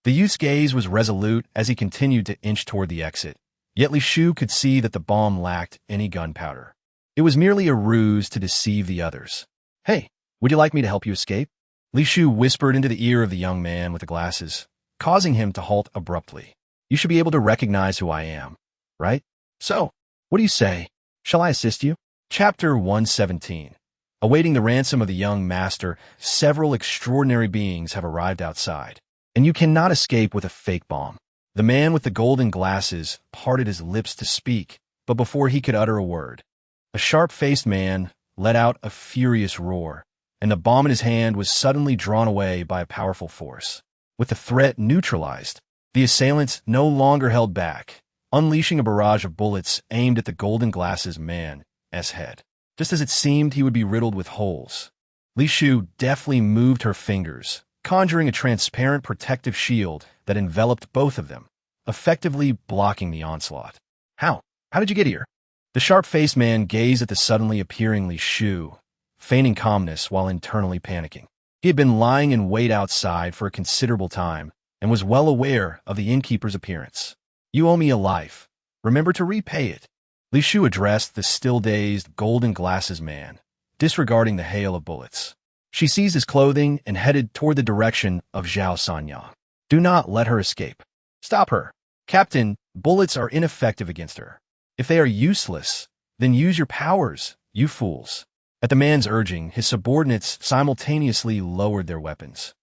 The youth's gaze was resolute as he continued to inch toward the exit, yet Li Shu could see that the bomb lacked any gunpowder. It was merely a ruse to deceive the others. Hey, would you like me to help you escape? Li Shu whispered into the ear of the young man with the glasses, causing him to halt abruptly. You should be able to recognize who I am, right? So, what do you say? Shall I assist you? Chapter 117. Awaiting the ransom of the young master, several extraordinary beings have arrived outside, and you cannot escape with a fake bomb. The man with the golden glasses parted his lips to speak, but before he could utter a word, a sharp-faced man let out a furious roar, and the bomb in his hand was suddenly drawn away by a powerful force. With the threat neutralized, the assailants no longer held back, unleashing a barrage of bullets aimed at the golden glasses man's head. Just as it seemed he would be riddled with holes, Li Shu deftly moved her fingers, conjuring a transparent protective shield that enveloped both of them, effectively blocking the onslaught. How? How did you get here? The sharp-faced man gazed at the suddenly appearing Li Shu, feigning calmness while internally panicking. He had been lying in wait outside for a considerable time and was well aware of the innkeeper's appearance. You owe me a life. Remember to repay it. Li Shu addressed the still-dazed, golden glasses man, disregarding the hail of bullets. She seized his clothing and headed toward the direction of Zhao Sanyang. Do not let her escape. Stop her. Captain, bullets are ineffective against her. If they are useless, then use your powers, you fools. At the man's urging, his subordinates simultaneously lowered their weapons,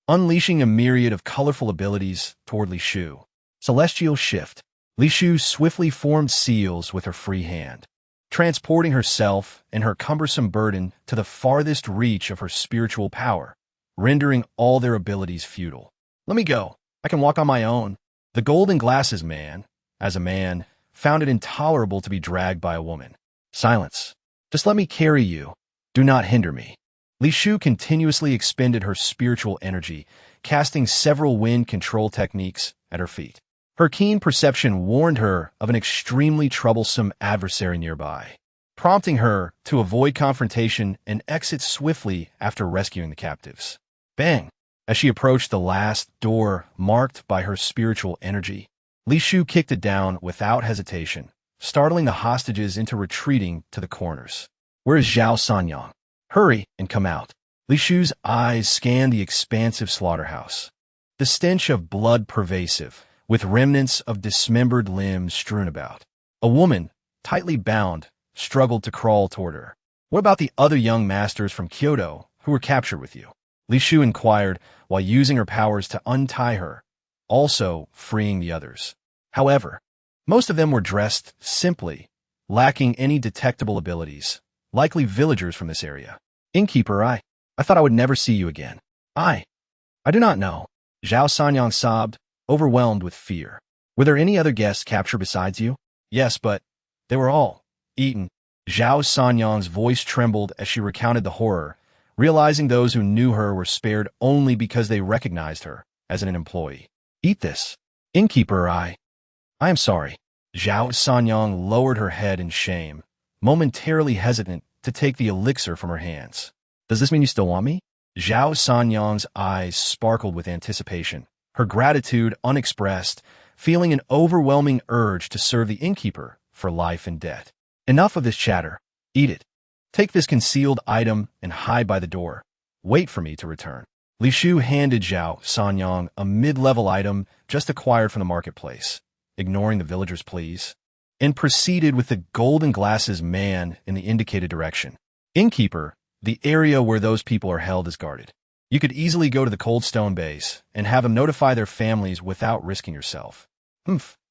unleashing a myriad of colorful abilities toward Li Shu. Celestial Shift. Li Shu swiftly formed seals with her free hand, transporting herself and her cumbersome burden to the farthest reach of her spiritual power, rendering all their abilities futile. Let me go. I can walk on my own. The golden glasses man, as a man, found it intolerable to be dragged by a woman. Silence. Just let me carry you. Do not hinder me. Li Shu continuously expended her spiritual energy, casting several wind control techniques at her feet. Her keen perception warned her of an extremely troublesome adversary nearby, prompting her to avoid confrontation and exit swiftly after rescuing the captives. Bang! As she approached the last door marked by her spiritual energy, Li Shu kicked it down without hesitation, startling the hostages into retreating to the corners. Where is Zhao Sanyang? Hurry and come out. Li Shu's eyes scanned the expansive slaughterhouse. The stench of blood pervasive, with remnants of dismembered limbs strewn about. A woman, tightly bound, struggled to crawl toward her. "What about the other young masters from Kyoto who were captured with you?" Li Shu inquired while using her powers to untie her, also freeing the others. However, most of them were dressed simply, lacking any detectable abilities, likely villagers from this area. "Innkeeper, I thought I would never see you again." I do not know." Zhao Sanyang sobbed, overwhelmed with fear. "Were there any other guests captured besides you?" "Yes, but they were all eaten." Zhao Sanyang's voice trembled as she recounted the horror, realizing those who knew her were spared only because they recognized her as an employee. "Eat this." "Innkeeper, I am sorry." Zhao Sanyang lowered her head in shame, momentarily hesitant to take the elixir from her hands. "Does this mean you still want me?" Zhao Sanyang's eyes sparkled with anticipation, her gratitude unexpressed, feeling an overwhelming urge to serve the innkeeper for life and debt. "Enough of this chatter. Eat it. Take this concealed item and hide by the door. Wait for me to return." Li Shu handed Zhao Sanyang a mid-level item just acquired from the marketplace, ignoring the villagers' pleas, and proceeded with the golden glasses man in the indicated direction. "Innkeeper, the area where those people are held is guarded. You could easily go to the Cold Stone base and have them notify their families without risking yourself.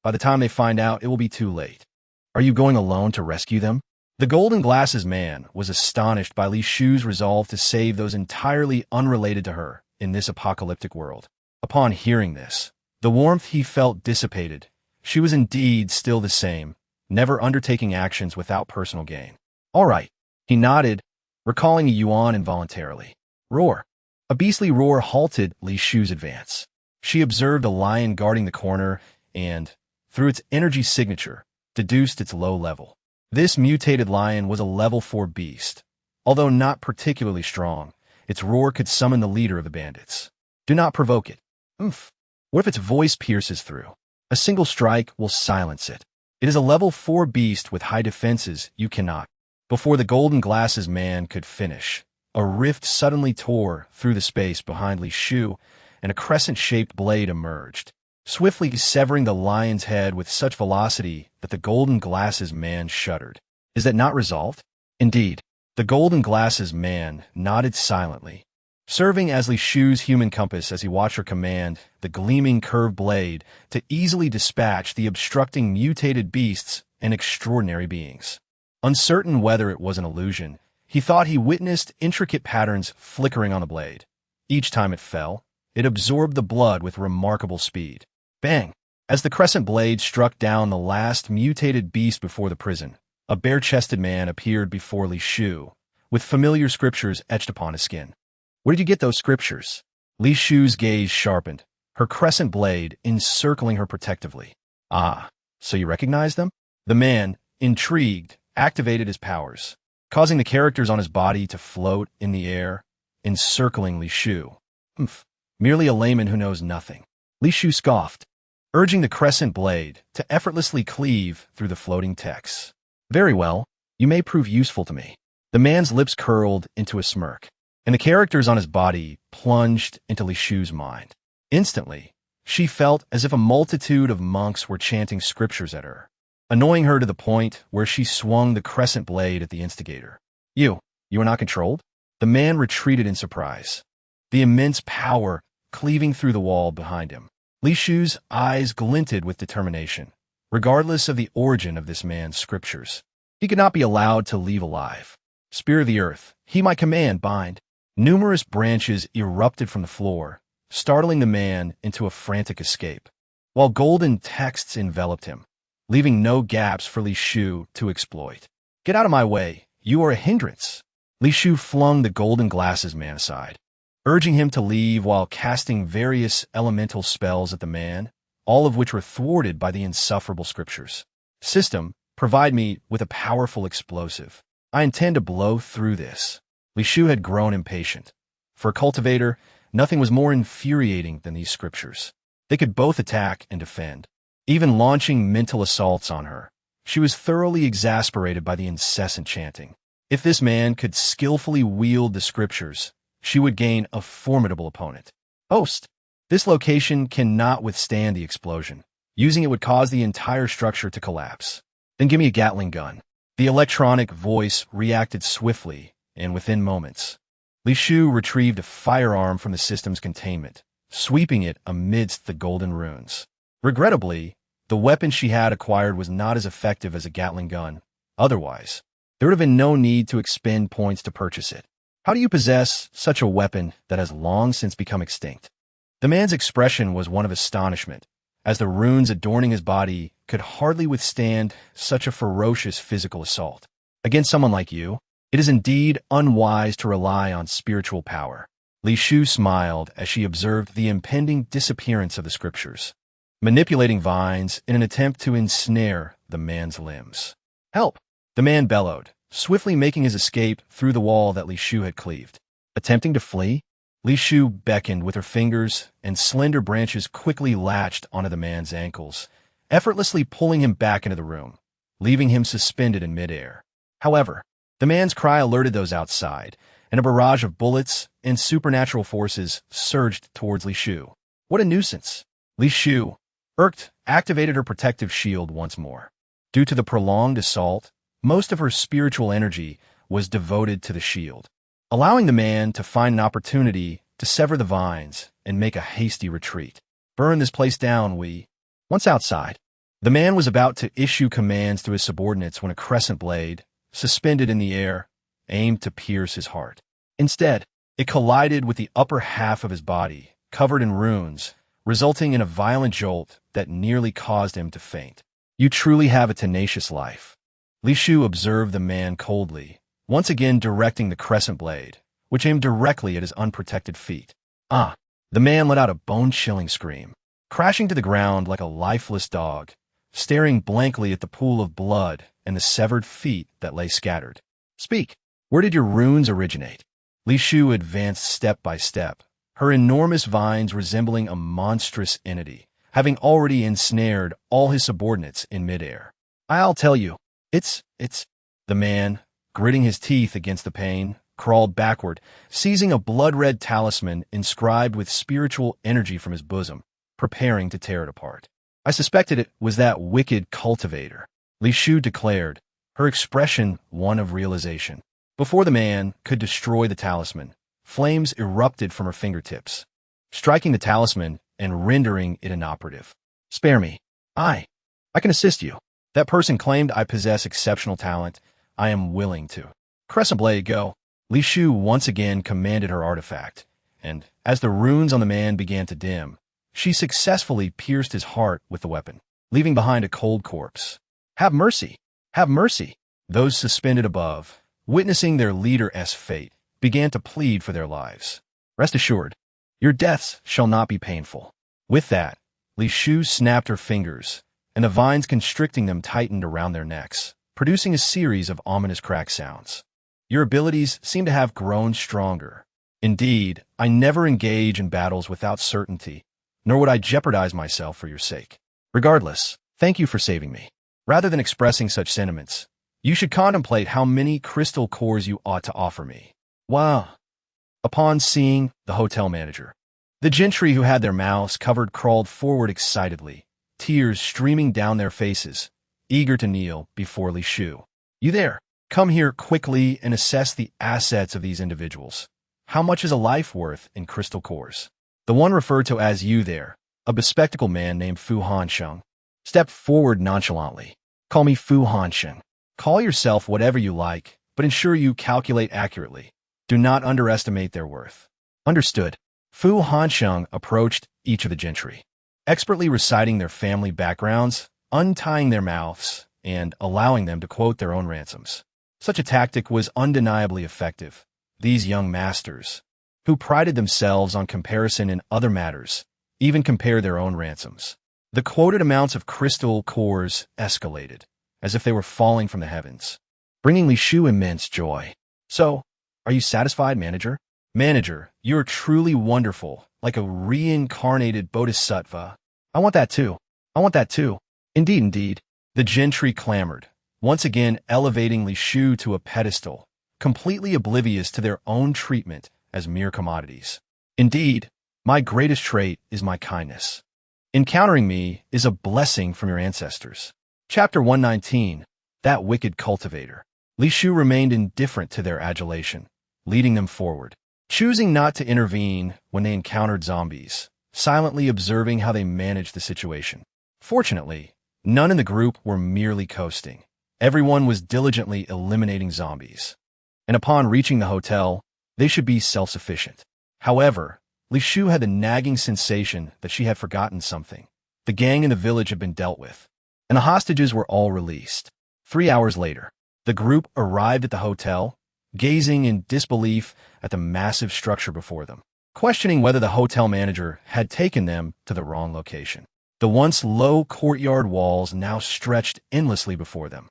By the time they find out, it will be too late. Are you going alone to rescue them?" The golden glasses man was astonished by Li Shu's resolve to save those entirely unrelated to her in this apocalyptic world. Upon hearing this, the warmth he felt dissipated. She was indeed still the same, never undertaking actions without personal gain. "All right." He nodded, recalling a yuan involuntarily. "Roar." A beastly roar halted Li Shu's advance. She observed a lion guarding the corner and, through its energy signature, deduced its low level. This mutated lion was a level 4 beast. Although not particularly strong, its roar could summon the leader of the bandits. "Do not provoke it." What if its voice pierces through? A single strike will silence it. It is a level 4 beast with high defenses. You cannot. Before the golden glasses man could finish, a rift suddenly tore through the space behind Li Shu, and a crescent-shaped blade emerged, swiftly severing the lion's head with such velocity that the golden glasses man shuddered. "Is that not resolved?" "Indeed." The golden glasses man nodded silently, serving as Li Shu's human compass as he watched her command the gleaming curved blade to easily dispatch the obstructing mutated beasts and extraordinary beings. Uncertain whether it was an illusion, he thought he witnessed intricate patterns flickering on the blade. Each time it fell, it absorbed the blood with remarkable speed. Bang! As the crescent blade struck down the last mutated beast before the prison, a bare-chested man appeared before Li Shu, with familiar scriptures etched upon his skin. "Where did you get those scriptures?" Li Shu's gaze sharpened, her crescent blade encircling her protectively. "Ah, so you recognize them?" The man, intrigued, activated his powers, causing the characters on his body to float in the air, encircling Li Shu. Merely a layman who knows nothing." Li Shu scoffed, urging the crescent blade to effortlessly cleave through the floating texts. "Very well, you may prove useful to me." The man's lips curled into a smirk, and the characters on his body plunged into Li Shu's mind. Instantly, she felt as if a multitude of monks were chanting scriptures at her, annoying her to the point where she swung the crescent blade at the instigator. You are not controlled?" The man retreated in surprise, the immense power cleaving through the wall behind him. Li Shu's eyes glinted with determination. Regardless of the origin of this man's scriptures, he could not be allowed to leave alive. "Spear of the earth, he my command bind." Numerous branches erupted from the floor, startling the man into a frantic escape, while golden texts enveloped him, leaving no gaps for Li Shu to exploit. "Get out of my way, you are a hindrance." Li Shu flung the golden glasses man aside, urging him to leave while casting various elemental spells at the man, all of which were thwarted by the insufferable scriptures. "System, provide me with a powerful explosive. I intend to blow through this." Li Shu had grown impatient. For a cultivator, nothing was more infuriating than these scriptures. They could both attack and defend, even launching mental assaults on her. She was thoroughly exasperated by the incessant chanting. If this man could skillfully wield the scriptures, she would gain a formidable opponent. "Host!" This location cannot withstand the explosion. Using it would cause the entire structure to collapse. Then give me a Gatling gun. The electronic voice reacted swiftly, and within moments, Li Shu retrieved a firearm from the system's containment, sweeping it amidst the golden runes. Regrettably, the weapon she had acquired was not as effective as a Gatling gun. Otherwise, there would have been no need to expend points to purchase it. How do you possess such a weapon that has long since become extinct? The man's expression was one of astonishment, as the runes adorning his body could hardly withstand such a ferocious physical assault. Against someone like you, it is indeed unwise to rely on spiritual power. Li Shu smiled as she observed the impending disappearance of the scriptures, manipulating vines in an attempt to ensnare the man's limbs. Help! The man bellowed, swiftly making his escape through the wall that Li Shu had cleaved. Attempting to flee, Li Shu beckoned with her fingers, and slender branches quickly latched onto the man's ankles, effortlessly pulling him back into the room, leaving him suspended in midair. However, the man's cry alerted those outside, and a barrage of bullets and supernatural forces surged towards Li Shu. What a nuisance! Li Shu, irked, activated her protective shield once more. Due to the prolonged assault, most of her spiritual energy was devoted to the shield, allowing the man to find an opportunity to sever the vines and make a hasty retreat. Burn this place down, we. Once outside, the man was about to issue commands to his subordinates when a crescent blade, suspended in the air, aimed to pierce his heart. Instead, it collided with the upper half of his body, covered in runes, resulting in a violent jolt that nearly caused him to faint. You truly have a tenacious life. Li Shu observed the man coldly, once again directing the crescent blade, which aimed directly at his unprotected feet. Ah! The man let out a bone-chilling scream, crashing to the ground like a lifeless dog, staring blankly at the pool of blood and the severed feet that lay scattered. Speak! Where did your runes originate? Li Shu advanced step by step, her enormous vines resembling a monstrous entity, having already ensnared all his subordinates in midair. I'll tell you. It's... The man, gritting his teeth against the pain, crawled backward, seizing a blood-red talisman inscribed with spiritual energy from his bosom, preparing to tear it apart. I suspected it was that wicked cultivator, Li Shu declared, her expression one of realization. Before the man could destroy the talisman, flames erupted from her fingertips, striking the talisman and rendering it inoperative. Spare me. I can assist you. That person claimed I possess exceptional talent. I am willing to. Crescent blade, go. Li Shu once again commanded her artifact, and as the runes on the man began to dim, she successfully pierced his heart with the weapon, leaving behind a cold corpse. Have mercy! Have mercy! Those suspended above, witnessing their leader's fate, began to plead for their lives. Rest assured, your deaths shall not be painful. With that, Li Shu snapped her fingers, and the vines constricting them tightened around their necks, producing a series of ominous crack sounds. Your abilities seem to have grown stronger. Indeed, I never engage in battles without certainty, nor would I jeopardize myself for your sake. Regardless, thank you for saving me. Rather than expressing such sentiments, you should contemplate how many crystal cores you ought to offer me. Wow. Upon seeing the hotel manager, the gentry who had their mouths covered crawled forward excitedly, tears streaming down their faces, eager to kneel before Li Shu. You there? Come here quickly and assess the assets of these individuals. How much is a life worth in crystal cores? The one referred to as you there, a bespectacled man named Fu Hansheng, stepped forward nonchalantly. Call me Fu Hansheng. Call yourself whatever you like, but ensure you calculate accurately. Do not underestimate their worth. Understood. Fu Hansheng approached each of the gentry, expertly reciting their family backgrounds, untying their mouths, and allowing them to quote their own ransoms. Such a tactic was undeniably effective. These young masters, who prided themselves on comparison in other matters, even compared their own ransoms. The quoted amounts of crystal cores escalated, as if they were falling from the heavens, bringing Li Shu immense joy. So, are you satisfied, manager? Manager, you're truly wonderful, like a reincarnated bodhisattva. I want that too. I want that too. Indeed, indeed. The gentry clamored, once again elevating Li Shu to a pedestal, completely oblivious to their own treatment as mere commodities. Indeed, My greatest trait is my kindness. Encountering me is a blessing from your ancestors. Chapter 119. That Wicked Cultivator. Li Shu remained indifferent to their adulation, leading them forward, choosing not to intervene when they encountered zombies, silently observing how they managed the situation. Fortunately, none in the group were merely coasting. Everyone was diligently eliminating zombies. And upon reaching the hotel, they should be self-sufficient. However, Li Shu had the nagging sensation that she had forgotten something. The gang in the village had been dealt with, and the hostages were all released. 3 hours later, the group arrived at the hotel, gazing in disbelief at the massive structure before them, questioning whether the hotel manager had taken them to the wrong location. The once low courtyard walls now stretched endlessly before them,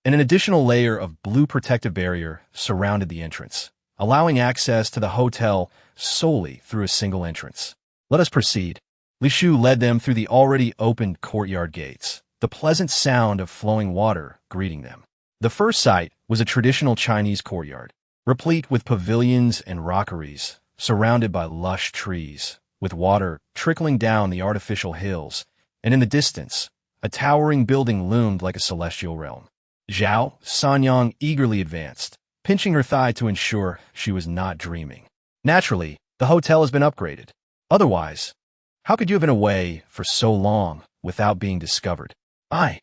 and an additional layer of blue protective barrier surrounded the entrance, allowing access to the hotel solely through a single entrance. Let us proceed. Li Shu led them through the already opened courtyard gates, the pleasant sound of flowing water greeting them. The first sight was a traditional Chinese courtyard, replete with pavilions and rockeries, surrounded by lush trees, with water trickling down the artificial hills, and in the distance, a towering building loomed like a celestial realm. Zhao Sanyang eagerly advanced, pinching her thigh to ensure she was not dreaming. Naturally, the hotel has been upgraded. Otherwise, how could you have been away for so long without being discovered? Zhao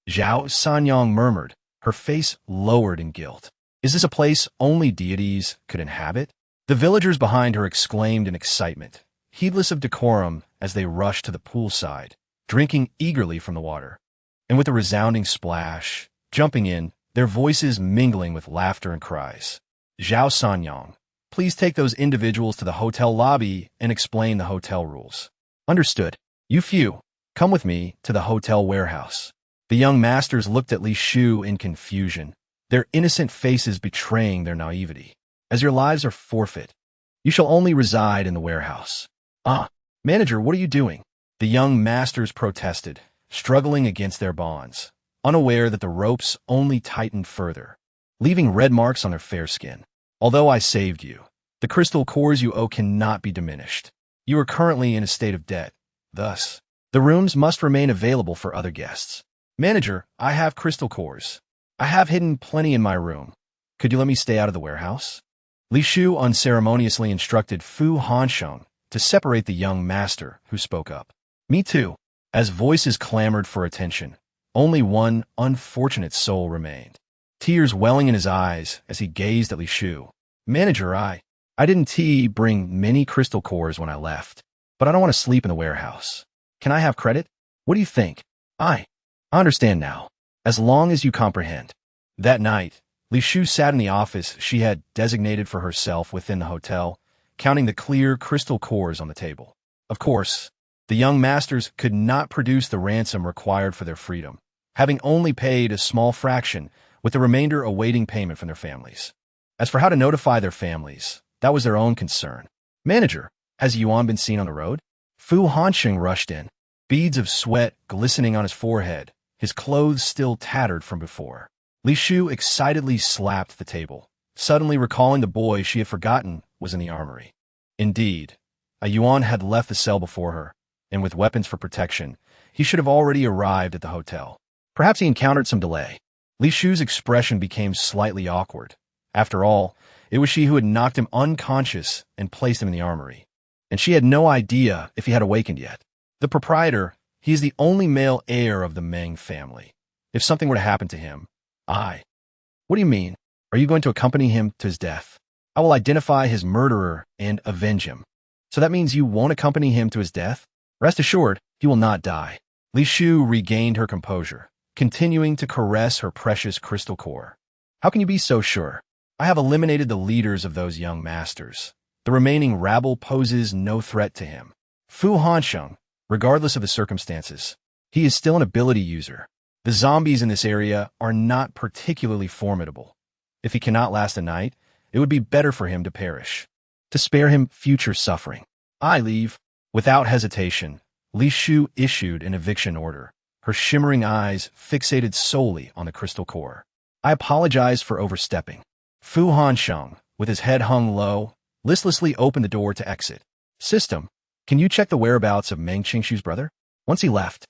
Sanyang murmured, her face lowered in guilt. Is this a place only deities could inhabit? The villagers behind her exclaimed in excitement, heedless of decorum as they rushed to the poolside, drinking eagerly from the water. And with a resounding splash, jumping in, their voices mingling with laughter and cries. Zhao Sanyang, please take those individuals to the hotel lobby and explain the hotel rules. Understood. You few, come with me to the hotel warehouse. The young masters looked at Li Shu in confusion, their innocent faces betraying their naivety. As your lives are forfeit, you shall only reside in the warehouse. Manager, what are you doing? The young masters protested, struggling against their bonds, unaware that the ropes only tightened further, leaving red marks on their fair skin. Although I saved you, the crystal cores you owe cannot be diminished. You are currently in a state of debt. Thus, the rooms must remain available for other guests. Manager, I have crystal cores. I have hidden plenty in my room. Could you let me stay out of the warehouse? Li Shu unceremoniously instructed Fu Hansheng to separate the young master, who spoke up. Me too. As voices clamored for attention, only one unfortunate soul remained, tears welling in his eyes as he gazed at Li Shu. Manager, I didn't bring many crystal cores when I left, but I don't want to sleep in the warehouse. Can I have credit? What do you think? I understand now, as long as you comprehend. That night, Li Shu sat in the office she had designated for herself within the hotel, counting the clear crystal cores on the table. Of course, the young masters could not produce the ransom required for their freedom, having only paid a small fraction, with the remainder awaiting payment from their families. As for how to notify their families, that was their own concern. Manager, has Yuan been seen on the road? Fu Hansheng rushed in, beads of sweat glistening on his forehead, his clothes still tattered from before. Li Shu excitedly slapped the table, suddenly recalling the boy she had forgotten was in the armory. Indeed, a Yuan had left the cell before her, and with weapons for protection, he should have already arrived at the hotel. Perhaps he encountered some delay. Li Shu's expression became slightly awkward. After all, it was she who had knocked him unconscious and placed him in the armory, and she had no idea if he had awakened yet. The proprietor, he is the only male heir of the Meng family. If something were to happen to him, What do you mean? Are you going to accompany him to his death? I will identify his murderer and avenge him. So that means you won't accompany him to his death? Rest assured, he will not die. Li Shu regained her composure, continuing to caress her precious crystal core. How can you be so sure? I have eliminated the leaders of those young masters. The remaining rabble poses no threat to him. Fu Hansheng, regardless of the circumstances, he is still an ability user. The zombies in this area are not particularly formidable. If he cannot last a night, it would be better for him to perish, to spare him future suffering. I leave. Without hesitation, Li Shu issued an eviction order, her shimmering eyes fixated solely on the crystal core. I apologize for overstepping. Fu Hansheng, with his head hung low, listlessly opened the door to exit. System, Can you check the whereabouts of Meng Qingshu's brother? Once he left,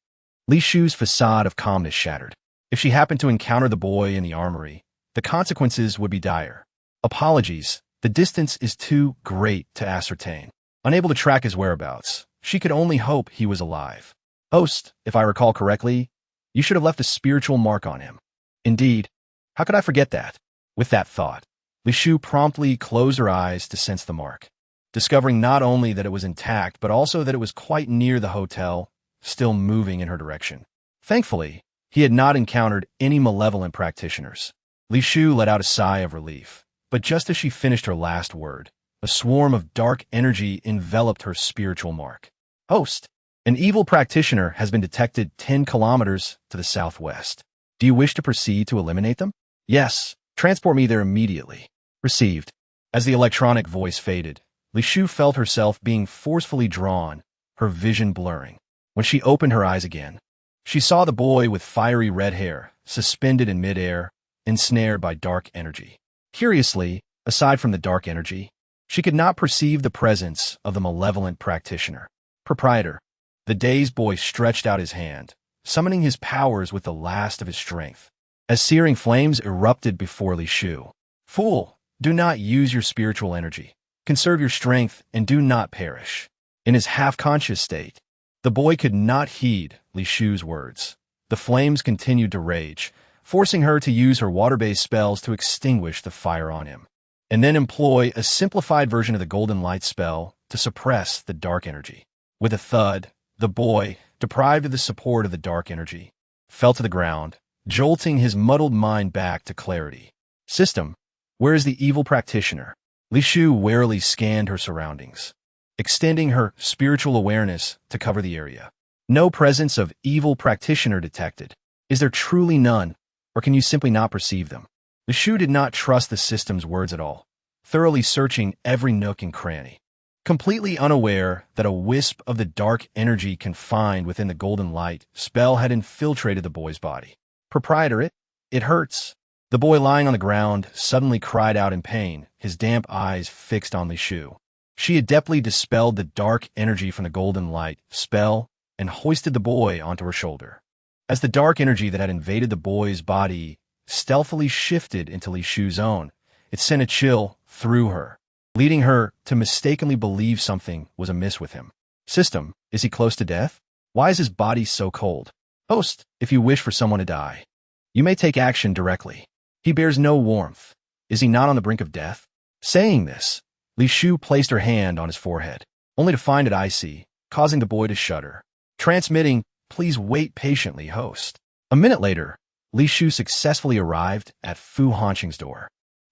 Li Shu's facade of calmness shattered. If she happened to encounter the boy in the armory, the consequences would be dire. Apologies, the distance is too great to ascertain. Unable to track his whereabouts, she could only hope he was alive. Host, if I recall correctly, you should have left a spiritual mark on him. Indeed, how could I forget that? With that thought, Li Shu promptly closed her eyes to sense the mark, discovering not only that it was intact, but also that it was quite near the hotel, still moving in her direction. Thankfully, he had not encountered any malevolent practitioners. Li Shu let out a sigh of relief, but just as she finished her last word, a swarm of dark energy enveloped her spiritual mark. Host, an evil practitioner has been detected 10 kilometers to the southwest. Do you wish to proceed to eliminate them? Yes, transport me there immediately. Received. As the electronic voice faded, Li Shu felt herself being forcefully drawn, her vision blurring. When she opened her eyes again, she saw the boy with fiery red hair, suspended in midair, ensnared by dark energy. Curiously, aside from the dark energy, she could not perceive the presence of the malevolent practitioner. Proprietor. The dazed boy stretched out his hand, summoning his powers with the last of his strength, as searing flames erupted before Li Shu. Fool, do not use your spiritual energy. Conserve your strength and do not perish. In his half-conscious state, the boy could not heed Li Shu's words. The flames continued to rage, forcing her to use her water-based spells to extinguish the fire on him, and then employ a simplified version of the golden light spell to suppress the dark energy. With a thud, the boy, deprived of the support of the dark energy, fell to the ground, jolting his muddled mind back to clarity. System, where is the evil practitioner? Li Shu warily scanned her surroundings, extending her spiritual awareness to cover the area. No presence of evil practitioner detected. Is there truly none, or can you simply not perceive them? Li Shu did not trust the system's words at all, thoroughly searching every nook and cranny. Completely unaware that a wisp of the dark energy confined within the golden light spell had infiltrated the boy's body. Proprietor, it hurts. The boy lying on the ground suddenly cried out in pain, his damp eyes fixed on Li Shu. She adeptly dispelled the dark energy from the golden light spell and hoisted the boy onto her shoulder. As the dark energy that had invaded the boy's body stealthily shifted into Li Shu's own, it sent a chill through her, leading her to mistakenly believe something was amiss with him. System, is he close to death? Why is his body so cold? Host, if you wish for someone to die, you may take action directly. He bears no warmth. Is he not on the brink of death? Saying this, Li Shu placed her hand on his forehead, only to find it icy, causing the boy to shudder. Transmitting, please wait patiently, host. A minute later, Li Shu successfully arrived at Fu Hanqing's door,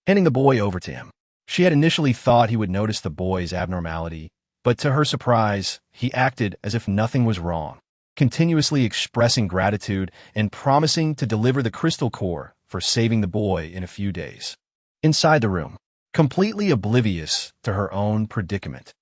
handing the boy over to him. She had initially thought he would notice the boy's abnormality, but to her surprise, he acted as if nothing was wrong, continuously expressing gratitude and promising to deliver the crystal core for saving the boy in a few days. Inside the room, completely oblivious to her own predicament,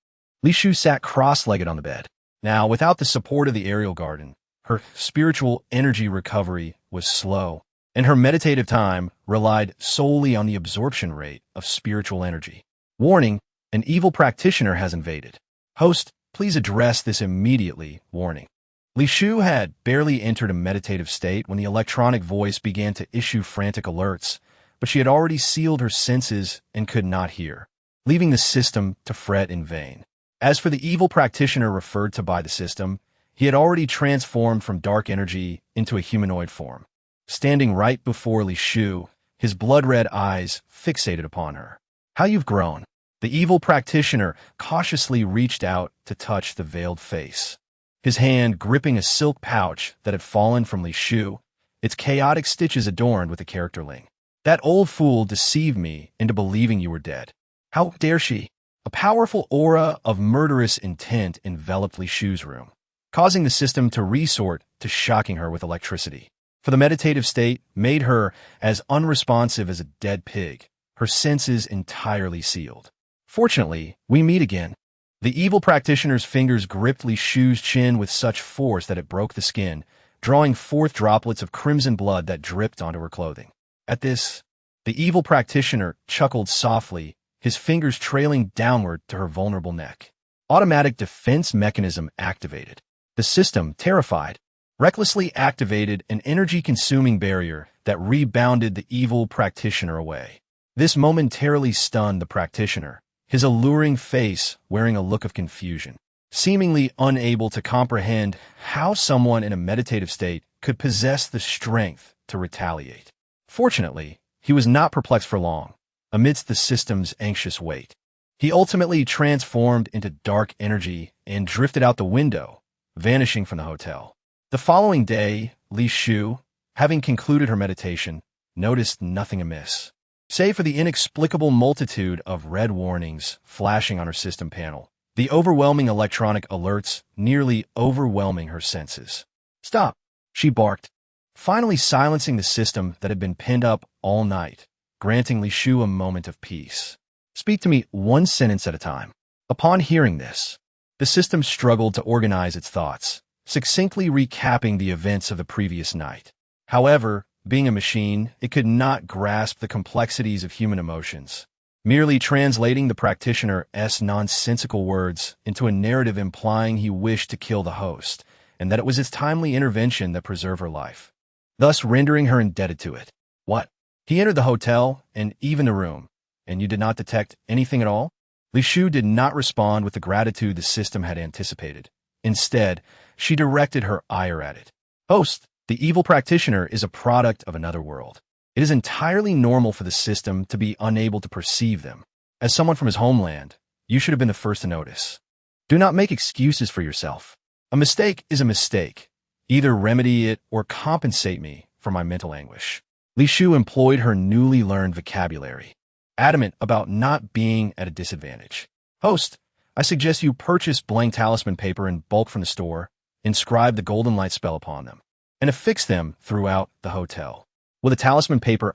Li Shu sat cross-legged on the bed. Now, without the support of the aerial garden, her spiritual energy recovery was slow, and her meditative time relied solely on the absorption rate of spiritual energy. Warning, an evil practitioner has invaded. Host, please address this immediately. Warning. Li Shu had barely entered a meditative state when the electronic voice began to issue frantic alerts, but she had already sealed her senses and could not hear, leaving the system to fret in vain. As for the evil practitioner referred to by the system, he had already transformed from dark energy into a humanoid form. Standing right before Li Shu, his blood-red eyes fixated upon her. How you've grown. The evil practitioner cautiously reached out to touch the veiled face, his hand gripping a silk pouch that had fallen from Li Shu, its chaotic stitches adorned with a character ling. That old fool deceived me into believing you were dead. How dare she? A powerful aura of murderous intent enveloped Li Shu's room, causing the system to resort to shocking her with electricity. For the meditative state made her as unresponsive as a dead pig, her senses entirely sealed. Fortunately, we meet again. The evil practitioner's fingers gripped Li Shu's chin with such force that it broke the skin, drawing forth droplets of crimson blood that dripped onto her clothing. At this, the evil practitioner chuckled softly, his fingers trailing downward to her vulnerable neck. Automatic defense mechanism activated. The system, terrified, recklessly activated an energy-consuming barrier that rebounded the evil practitioner away. This momentarily stunned the practitioner, his alluring face wearing a look of confusion, seemingly unable to comprehend how someone in a meditative state could possess the strength to retaliate. Fortunately, he was not perplexed for long, amidst the system's anxious weight. He ultimately transformed into dark energy and drifted out the window, vanishing from the hotel. The following day, Li Shufei, having concluded her meditation, noticed nothing amiss, save for the inexplicable multitude of red warnings flashing on her system panel, the overwhelming electronic alerts nearly overwhelming her senses. "Stop," she barked, finally silencing the system that had been pinned up all night, granting Li Shufei a moment of peace. "Speak to me one sentence at a time." Upon hearing this, the system struggled to organize its thoughts, succinctly recapping the events of the previous night. However, being a machine, it could not grasp the complexities of human emotions, merely translating the practitioner's nonsensical words into a narrative implying he wished to kill the host, and that it was his timely intervention that preserved her life, thus rendering her indebted to it. "What? He entered the hotel, and even the room, and you did not detect anything at all?" Li Shufei did not respond with the gratitude the system had anticipated. Instead, she directed her ire at it. "Host, the evil practitioner is a product of another world. It is entirely normal for the system to be unable to perceive them. As someone from his homeland, you should have been the first to notice. Do not make excuses for yourself. A mistake is a mistake. Either remedy it or compensate me for my mental anguish." Li Shufei employed her newly learned vocabulary, adamant about not being at a disadvantage. "Host, I suggest you purchase blank talisman paper in bulk from the store, inscribe the golden light spell upon them, and affix them throughout the hotel. Will the talisman paper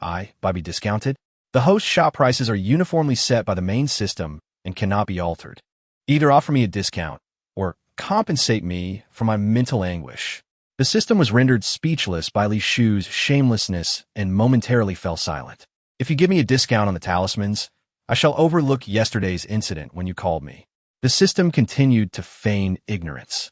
be discounted? The host shop prices are uniformly set by the main system and cannot be altered. Either offer me a discount or compensate me for my mental anguish." The system was rendered speechless by Li Shufei's shamelessness and momentarily fell silent. "If you give me a discount on the talismans, I shall overlook yesterday's incident when you called me." The system continued to feign ignorance,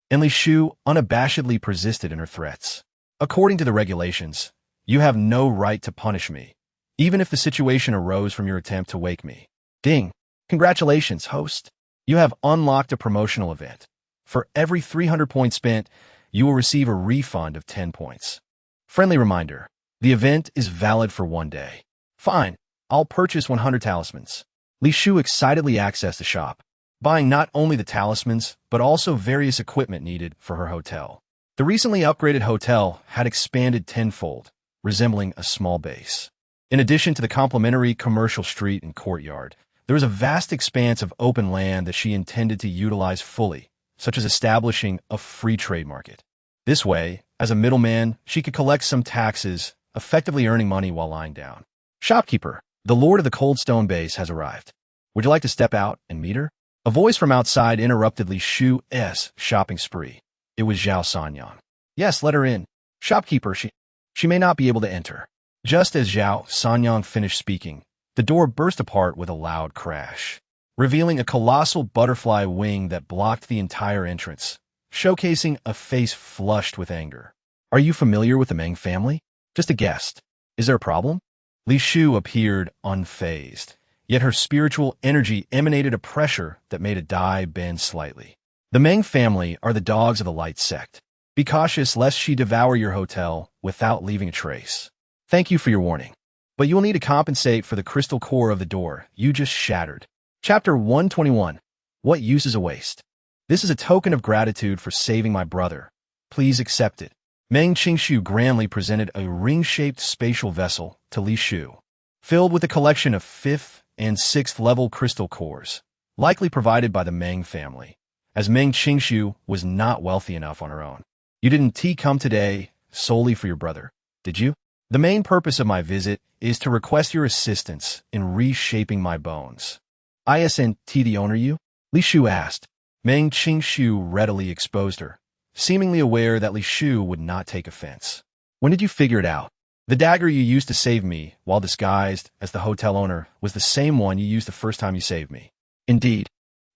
and Li Shufei unabashedly persisted in her threats. "According to the regulations, you have no right to punish me, even if the situation arose from your attempt to wake me. Ding! Congratulations, host. You have unlocked a promotional event. For every 300 points spent, you will receive a refund of 10 points. Friendly reminder, the event is valid for 1 day. Fine, I'll purchase 100 talismans." Li Shufei excitedly accessed the shop, buying not only the talismans, but also various equipment needed for her hotel. The recently upgraded hotel had expanded tenfold, resembling a small base. In addition to the complimentary commercial street and courtyard, there was a vast expanse of open land that she intended to utilize fully, such as establishing a free trade market. This way, as a middleman, she could collect some taxes, effectively earning money while lying down. "Shopkeeper, the Lord of the Coldstone Base has arrived. Would you like to step out and meet her?" A voice from outside interrupted Li Shufei's shopping spree. It was Zhao Sanyang. "Yes, let her in. Shopkeeper, she may not be able to enter." Just as Zhao Sanyang finished speaking, the door burst apart with a loud crash, revealing a colossal butterfly wing that blocked the entire entrance, showcasing a face flushed with anger. "Are you familiar with the Meng family? Just a guest. Is there a problem?" Li Shufei appeared unfazed, yet her spiritual energy emanated a pressure that made a die bend slightly. "The Meng family are the dogs of the light sect. Be cautious lest she devour your hotel without leaving a trace. Thank you for your warning, but you will need to compensate for the crystal core of the door you just shattered." Chapter 121. What use is a waste? "This is a token of gratitude for saving my brother. Please accept it." Meng Qingshu grandly presented a ring-shaped spatial vessel to Li Shufei, filled with a collection of 5th and 6th level crystal cores, likely provided by the Meng family, as Meng Qingshu was not wealthy enough on her own. "You didn't come today solely for your brother, did you? The main purpose of my visit is to request your assistance in reshaping my bones." "Isn't the owner you?" Li Shufei asked. Meng Qingshu readily exposed her, seemingly aware that Li Shufei would not take offense. "When did you figure it out? The dagger you used to save me while disguised as the hotel owner was the same one you used the first time you saved me." "Indeed.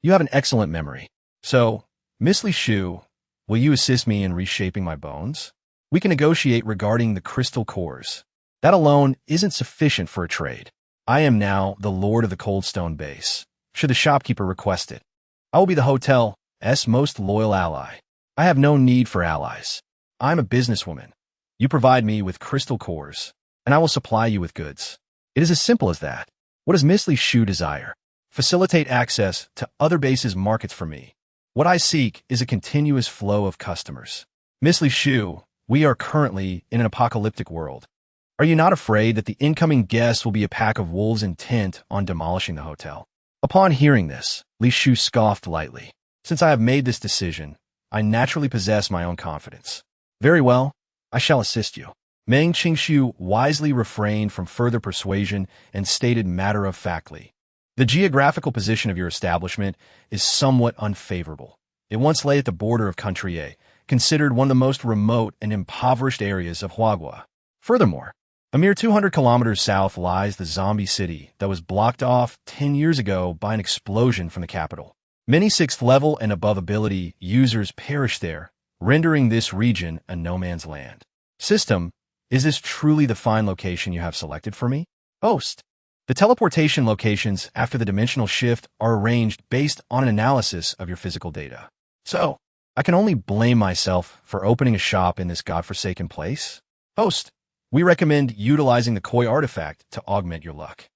You have an excellent memory. So, Miss Li Shu, will you assist me in reshaping my bones? We can negotiate regarding the crystal cores. That alone isn't sufficient for a trade. I am now the lord of the Coldstone base, should the shopkeeper request it. I will be the hotel's most loyal ally. I have no need for allies. I'm a businesswoman. You provide me with crystal cores, and I will supply you with goods. It is as simple as that. What does Miss Li Shu desire? Facilitate access to other bases' markets for me. What I seek is a continuous flow of customers. Miss Li Shu, we are currently in an apocalyptic world. Are you not afraid that the incoming guests will be a pack of wolves intent on demolishing the hotel? Upon hearing this, Li Shu scoffed lightly. Since I have made this decision, I naturally possess my own confidence. Very well, I shall assist you. Meng Qingshu wisely refrained from further persuasion and stated matter-of-factly. The geographical position of your establishment is somewhat unfavorable. It once lay at the border of Country A, considered one of the most remote and impoverished areas of Hourglass. Furthermore, a mere 200 kilometers south lies the zombie city that was blocked off 10 years ago by an explosion from the capital. Many 6th level and above ability users perish there, rendering this region a no-man's land. System, is this truly the fine location you have selected for me? Host, the teleportation locations after the dimensional shift are arranged based on an analysis of your physical data. So, I can only blame myself for opening a shop in this godforsaken place. Host, we recommend utilizing the Koi artifact to augment your luck.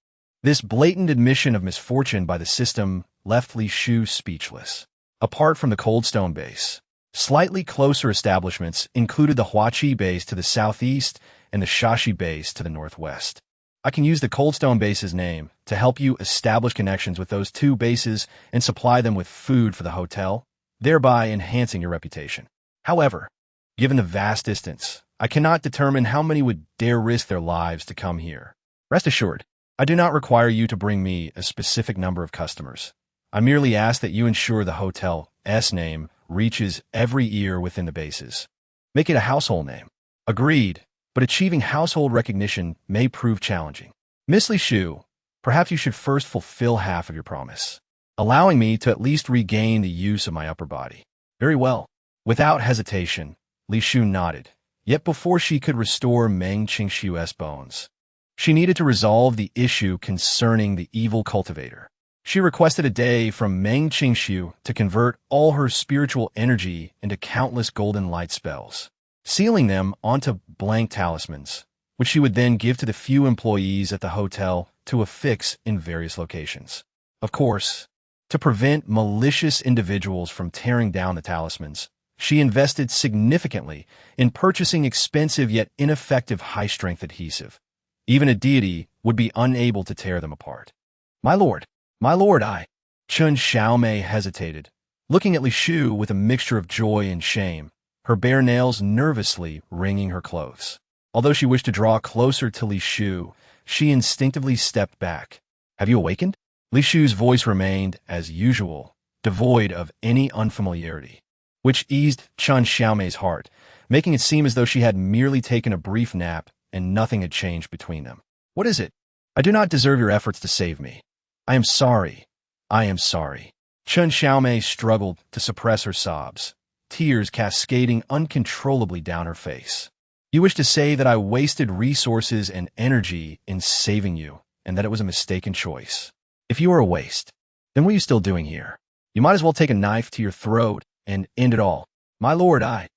This blatant admission of misfortune by the system left Li Shu speechless. Apart from the Coldstone base, slightly closer establishments included the Huaqi base to the southeast and the Shashi base to the northwest. I can use the Coldstone base's name to help you establish connections with those two bases and supply them with food for the hotel, thereby enhancing your reputation. However, given the vast distance, I cannot determine how many would dare risk their lives to come here. Rest assured, I do not require you to bring me a specific number of customers. I merely ask that you ensure the hotel's name reaches every ear within the bases. Make it a household name. Agreed, but achieving household recognition may prove challenging. Miss Li Shu, perhaps you should first fulfill half of your promise, allowing me to at least regain the use of my upper body. Very well. Without hesitation, Li Shu nodded. Yet before she could restore Meng Qingshu's bones, she needed to resolve the issue concerning the evil cultivator. She requested a day from Meng Qingshu to convert all her spiritual energy into countless golden light spells, sealing them onto blank talismans, which she would then give to the few employees at the hotel to affix in various locations. Of course, to prevent malicious individuals from tearing down the talismans, she invested significantly in purchasing expensive yet ineffective high-strength adhesive. Even a deity would be unable to tear them apart. My lord, Chun Xiaomei hesitated, looking at Li Shu with a mixture of joy and shame, her bare nails nervously wringing her clothes. Although she wished to draw closer to Li Shu, she instinctively stepped back. Have you awakened? Li Shu's voice remained, as usual, devoid of any unfamiliarity, which eased Chun Xiaomei's heart, making it seem as though she had merely taken a brief nap and nothing had changed between them. What is it? I do not deserve your efforts to save me. I am sorry. Chun Xiaomei struggled to suppress her sobs, tears cascading uncontrollably down her face. You wish to say that I wasted resources and energy in saving you, and that it was a mistaken choice. If you are a waste, then what are you still doing here? You might as well take a knife to your throat and end it all. My lord, I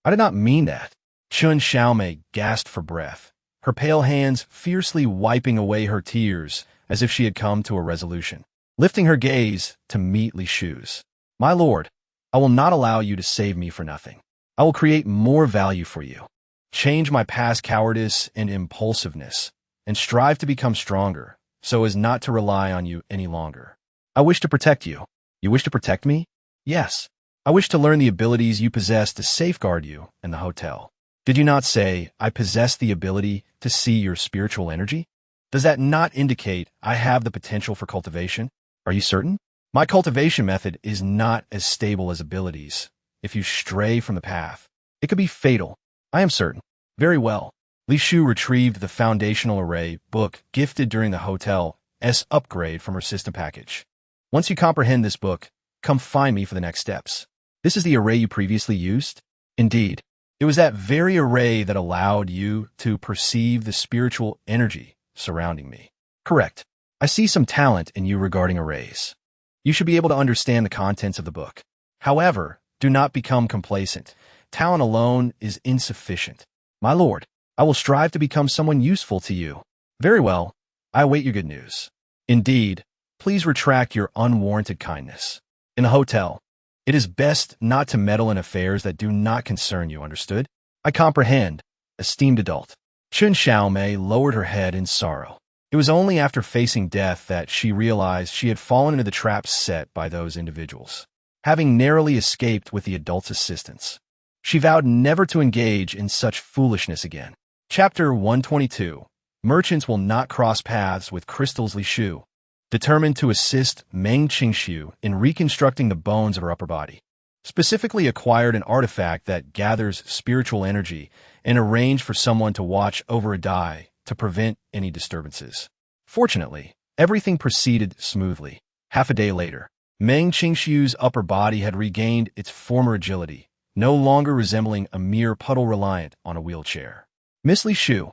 did not mean that. Chun Xiaomei gasped for breath, her pale hands fiercely wiping away her tears as if she had come to a resolution. Lifting her gaze to meet Li Shu's. My lord, I will not allow you to save me for nothing. I will create more value for you, change my past cowardice and impulsiveness, and strive to become stronger so as not to rely on you any longer. I wish to protect you. You wish to protect me? Yes. I wish to learn the abilities you possess to safeguard you and the hotel. Did you not say I possess the ability to see your spiritual energy? Does that not indicate I have the potential for cultivation? Are you certain? My cultivation method is not as stable as abilities. If you stray from the path, it could be fatal. I am certain. Very well. Li Shu retrieved the foundational array book gifted during the hotel's upgrade from her system package. Once you comprehend this book, come find me for the next steps. This is the array you previously used? Indeed. It was that very array that allowed you to perceive the spiritual energy surrounding me. Correct. I see some talent in you regarding arrays. You should be able to understand the contents of the book. However, do not become complacent. Talent alone is insufficient. My lord, I will strive to become someone useful to you. Very well. I await your good news. Indeed, please retract your unwarranted kindness. In the hotel, it is best not to meddle in affairs that do not concern you, understood? I comprehend, esteemed adult. Chun Xiaomei lowered her head in sorrow. It was only after facing death that she realized she had fallen into the traps set by those individuals. Having narrowly escaped with the adult's assistance, she vowed never to engage in such foolishness again. Chapter 122. Merchants will not cross paths with crystals. Li Shu, determined to assist Meng Qingxiu in reconstructing the bones of her upper body, specifically acquired an artifact that gathers spiritual energy and arranged for someone to watch over a die to prevent any disturbances. Fortunately, everything proceeded smoothly. Half a day later, Meng Qingxiu's upper body had regained its former agility, no longer resembling a mere puddle reliant on a wheelchair. Miss Li Shu,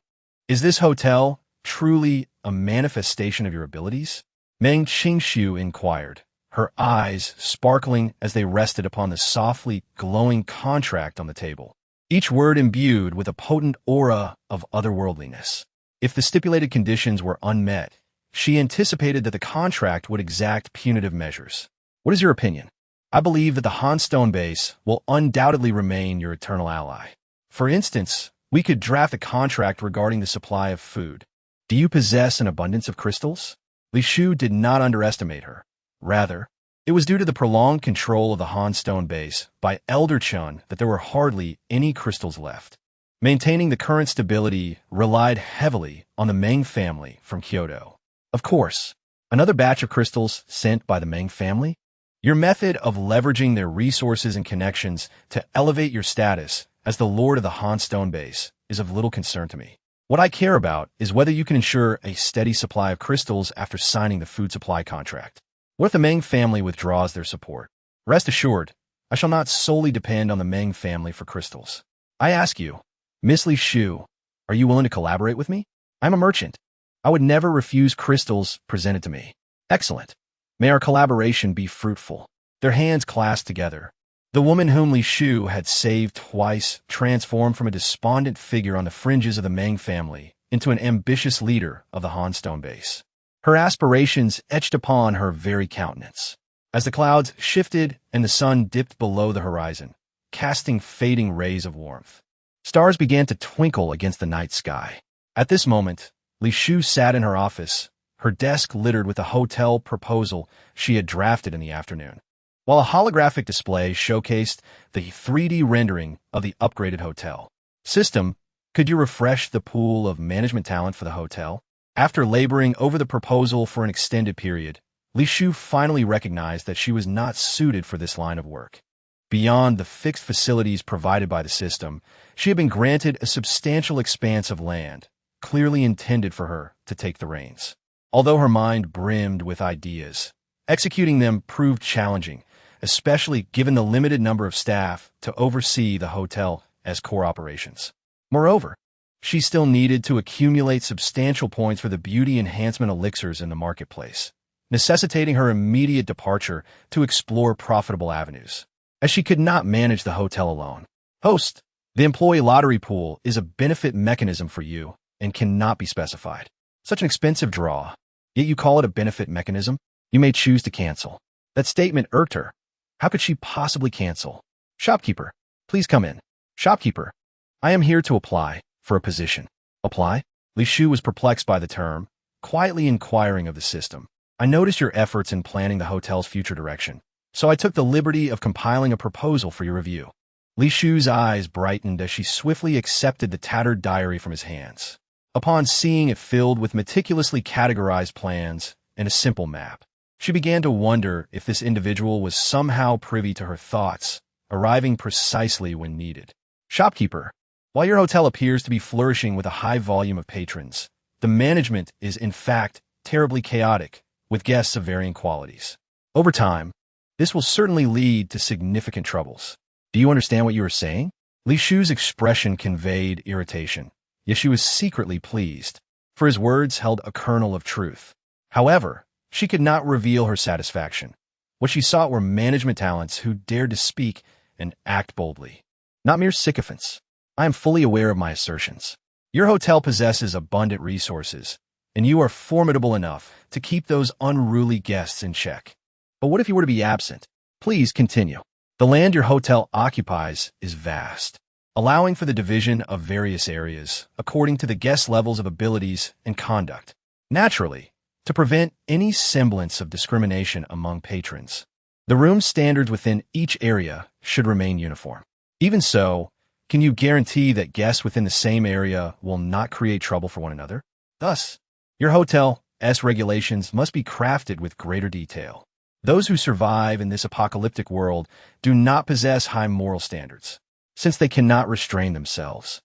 is this hotel truly a manifestation of your abilities? Meng Qingxiu inquired, her eyes sparkling as they rested upon the softly glowing contract on the table, each word imbued with a potent aura of otherworldliness. If the stipulated conditions were unmet, she anticipated that the contract would exact punitive measures. What is your opinion? I believe that the Hanstone base will undoubtedly remain your eternal ally. For instance, we could draft a contract regarding the supply of food. Do you possess an abundance of crystals? Li Shu did not underestimate her. Rather, it was due to the prolonged control of the Hanstone base by Elder Chun that there were hardly any crystals left. Maintaining the current stability relied heavily on the Meng family from Kyoto. Of course, another batch of crystals sent by the Meng family? Your method of leveraging their resources and connections to elevate your status as the lord of the Hanstone base is of little concern to me. What I care about is whether you can ensure a steady supply of crystals after signing the food supply contract. What if the Meng family withdraws their support? Rest assured, I shall not solely depend on the Meng family for crystals. I ask you, Miss Li Shu, are you willing to collaborate with me? I'm a merchant. I would never refuse crystals presented to me. Excellent. May our collaboration be fruitful. Their hands clasped together. The woman whom Li Shu had saved twice transformed from a despondent figure on the fringes of the Meng family into an ambitious leader of the Hanstone base. Her aspirations etched upon her very countenance. As the clouds shifted and the sun dipped below the horizon, casting fading rays of warmth, stars began to twinkle against the night sky. At this moment, Li Shu sat in her office, her desk littered with the hotel proposal she had drafted in the afternoon, while a holographic display showcased the 3D rendering of the upgraded hotel. System, could you refresh the pool of management talent for the hotel? After laboring over the proposal for an extended period, Li Shu finally recognized that she was not suited for this line of work. Beyond the fixed facilities provided by the system, she had been granted a substantial expanse of land, clearly intended for her to take the reins. Although her mind brimmed with ideas, executing them proved challenging, especially given the limited number of staff to oversee the hotel as core operations. Moreover, she still needed to accumulate substantial points for the beauty enhancement elixirs in the marketplace, necessitating her immediate departure to explore profitable avenues, as she could not manage the hotel alone. Host, the employee lottery pool is a benefit mechanism for you and cannot be specified. Such an expensive draw, yet you call it a benefit mechanism? You may choose to cancel. That statement irked her. How could she possibly cancel? Shopkeeper, please come in. Shopkeeper, I am here to apply for a position. Apply? Li Shu was perplexed by the term, quietly inquiring of the system. I noticed your efforts in planning the hotel's future direction, so I took the liberty of compiling a proposal for your review. Li Shu's eyes brightened as she swiftly accepted the tattered diary from his hands. Upon seeing it filled with meticulously categorized plans and a simple map, she began to wonder if this individual was somehow privy to her thoughts, arriving precisely when needed. Shopkeeper, while your hotel appears to be flourishing with a high volume of patrons, the management is in fact terribly chaotic, with guests of varying qualities. Over time, This will certainly lead to significant troubles. Do you understand what you are saying? Li Shu's expression conveyed irritation, yet she was secretly pleased, for his words held a kernel of truth. However, she could not reveal her satisfaction. What she sought were management talents who dared to speak and act boldly, not mere sycophants. I am fully aware of my assertions. Your hotel possesses abundant resources, and you are formidable enough to keep those unruly guests in check. But what if you were to be absent? Please continue. The land your hotel occupies is vast, allowing for the division of various areas according to the guests' levels of abilities and conduct. Naturally, to prevent any semblance of discrimination among patrons, the room standards within each area should remain uniform. Even so, can you guarantee that guests within the same area will not create trouble for one another? Thus, your hotel's regulations must be crafted with greater detail. Those who survive in this apocalyptic world do not possess high moral standards, since they cannot restrain themselves.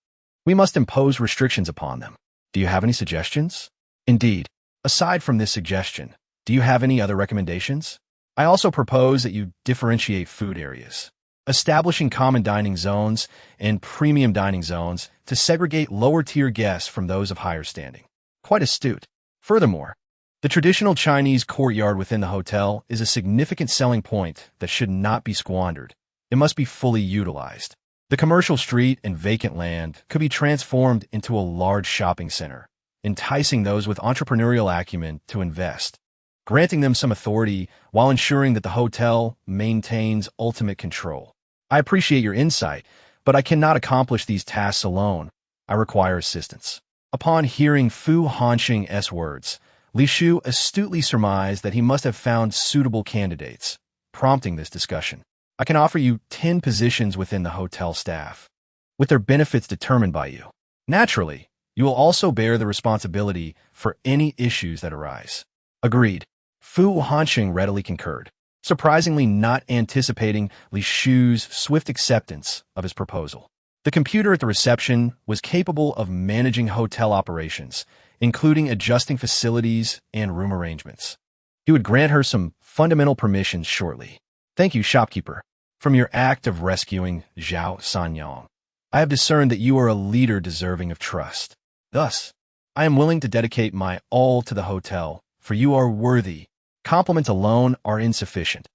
We must impose restrictions upon them. Do you have any suggestions? Indeed, aside from this suggestion, do you have any other recommendations? I also propose that you differentiate food areas, establishing common dining zones and premium dining zones to segregate lower-tier guests from those of higher standing. Quite astute. Furthermore, the traditional Chinese courtyard within the hotel is a significant selling point that should not be squandered. It must be fully utilized. The commercial street and vacant land could be transformed into a large shopping center, enticing those with entrepreneurial acumen to invest, granting them some authority while ensuring that the hotel maintains ultimate control. I appreciate your insight, but I cannot accomplish these tasks alone. I require assistance. Upon hearing Fu Hanqing's words, Li Shu astutely surmised that he must have found suitable candidates, prompting this discussion. I can offer you 10 positions within the hotel staff, with their benefits determined by you. Naturally, you will also bear the responsibility for any issues that arise. Agreed. Fu Hanqing readily concurred, surprisingly not anticipating Li Shu's swift acceptance of his proposal. The computer at the reception was capable of managing hotel operations, including adjusting facilities and room arrangements. He would grant her some fundamental permissions shortly. Thank you, shopkeeper. From your act of rescuing Zhao Sanyang, I have discerned that you are a leader deserving of trust. Thus, I am willing to dedicate my all to the hotel, for you are worthy. Compliments alone are insufficient.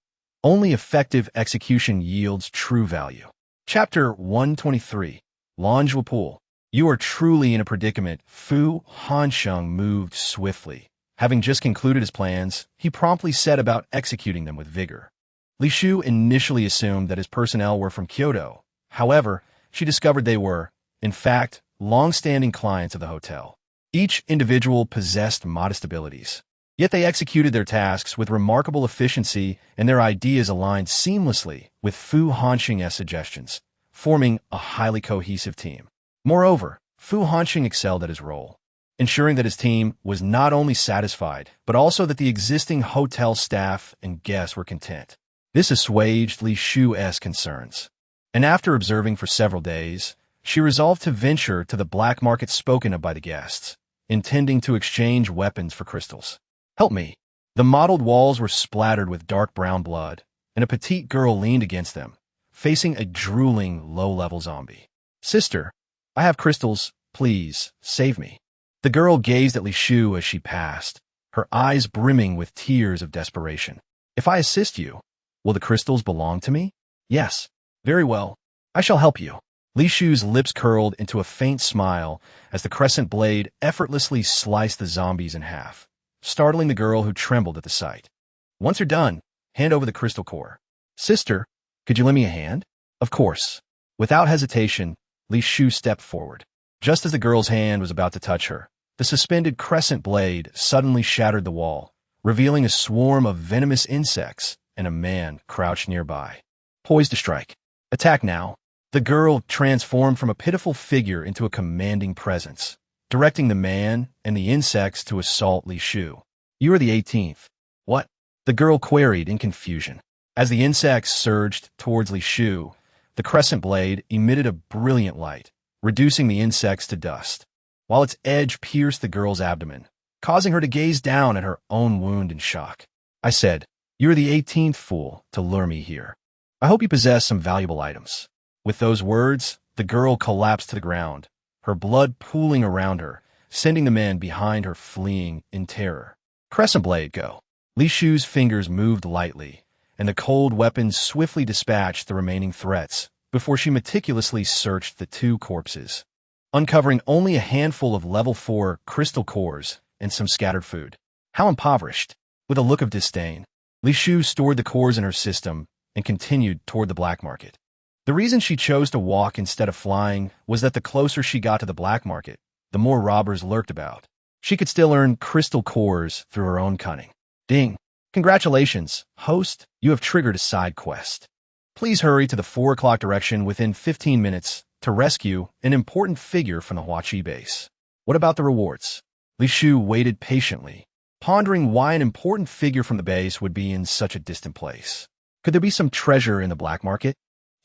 Only effective execution yields true value. Chapter 123. Lingerie Pool. You are truly in a predicament. Fu Hanqing moved swiftly. Having just concluded his plans, he promptly set about executing them with vigor. Li Shu initially assumed that his personnel were from Kyoto. However, she discovered they were, in fact, long-standing clients of the hotel. Each individual possessed modest abilities, yet they executed their tasks with remarkable efficiency, and their ideas aligned seamlessly with Fu Hanqing's suggestions, forming a highly cohesive team. Moreover, Fu Hanqing excelled at his role, ensuring that his team was not only satisfied, but also that the existing hotel staff and guests were content. This assuaged Li Shu's concerns, and after observing for several days, she resolved to venture to the black market spoken of by the guests, intending to exchange weapons for crystals. Help me. The mottled walls were splattered with dark brown blood, and a petite girl leaned against them, facing a drooling, low-level zombie. Sister, I have crystals. Please, save me. The girl gazed at Li Shu as she passed, her eyes brimming with tears of desperation. If I assist you, will the crystals belong to me? Yes. Very well. I shall help you. Li Shu's lips curled into a faint smile as the crescent blade effortlessly sliced the zombies in half, startling the girl who trembled at the sight. Once you're done, hand over the crystal core. Sister, could you lend me a hand? Of course. Without hesitation, Li Shu stepped forward. Just as the girl's hand was about to touch her, the suspended crescent blade suddenly shattered the wall, revealing a swarm of venomous insects and a man crouched nearby, poised to strike. Attack now. The girl transformed from a pitiful figure into a commanding presence, directing the man and the insects to assault Li Shu. You are the 18th. What? The girl queried in confusion. As the insects surged towards Li Shu, the crescent blade emitted a brilliant light, reducing the insects to dust, while its edge pierced the girl's abdomen, causing her to gaze down at her own wound in shock. I said, You're the 18th fool to lure me here. I hope you possess some valuable items." With those words, the girl collapsed to the ground, her blood pooling around her, sending the men behind her fleeing in terror. "Crescent blade, go." Li Shu's fingers moved lightly, and the cold weapon swiftly dispatched the remaining threats before she meticulously searched the two corpses, uncovering only a handful of level 4 crystal cores and some scattered food. How impoverished! With a look of disdain, Li Shu stored the cores in her system and continued toward the black market. The reason she chose to walk instead of flying was that the closer she got to the black market, the more robbers lurked about. She could still earn crystal cores through her own cunning. Ding! Congratulations, host, you have triggered a side quest. Please hurry to the 4 o'clock direction within 15 minutes to rescue an important figure from the Huachi base. What about the rewards? Li Shu waited patiently, pondering why an important figure from the base would be in such a distant place. Could there be some treasure in the black market?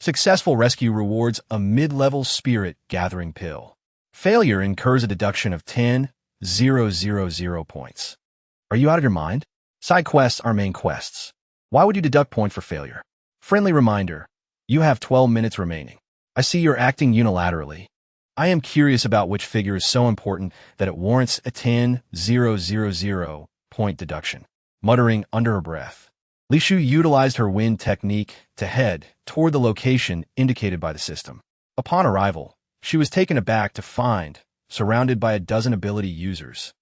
Successful rescue rewards a mid-level spirit gathering pill. Failure incurs a deduction of 10,000 points. Are you out of your mind? Side quests are main quests. Why would you deduct points for failure? Friendly reminder, you have 12 minutes remaining. I see you're acting unilaterally. I am curious about which figure is so important that it warrants a 10,000 point deduction. Muttering under her breath, Li Shu utilized her wind technique to head toward the location indicated by the system. Upon arrival, she was taken aback to find, surrounded by a dozen ability users,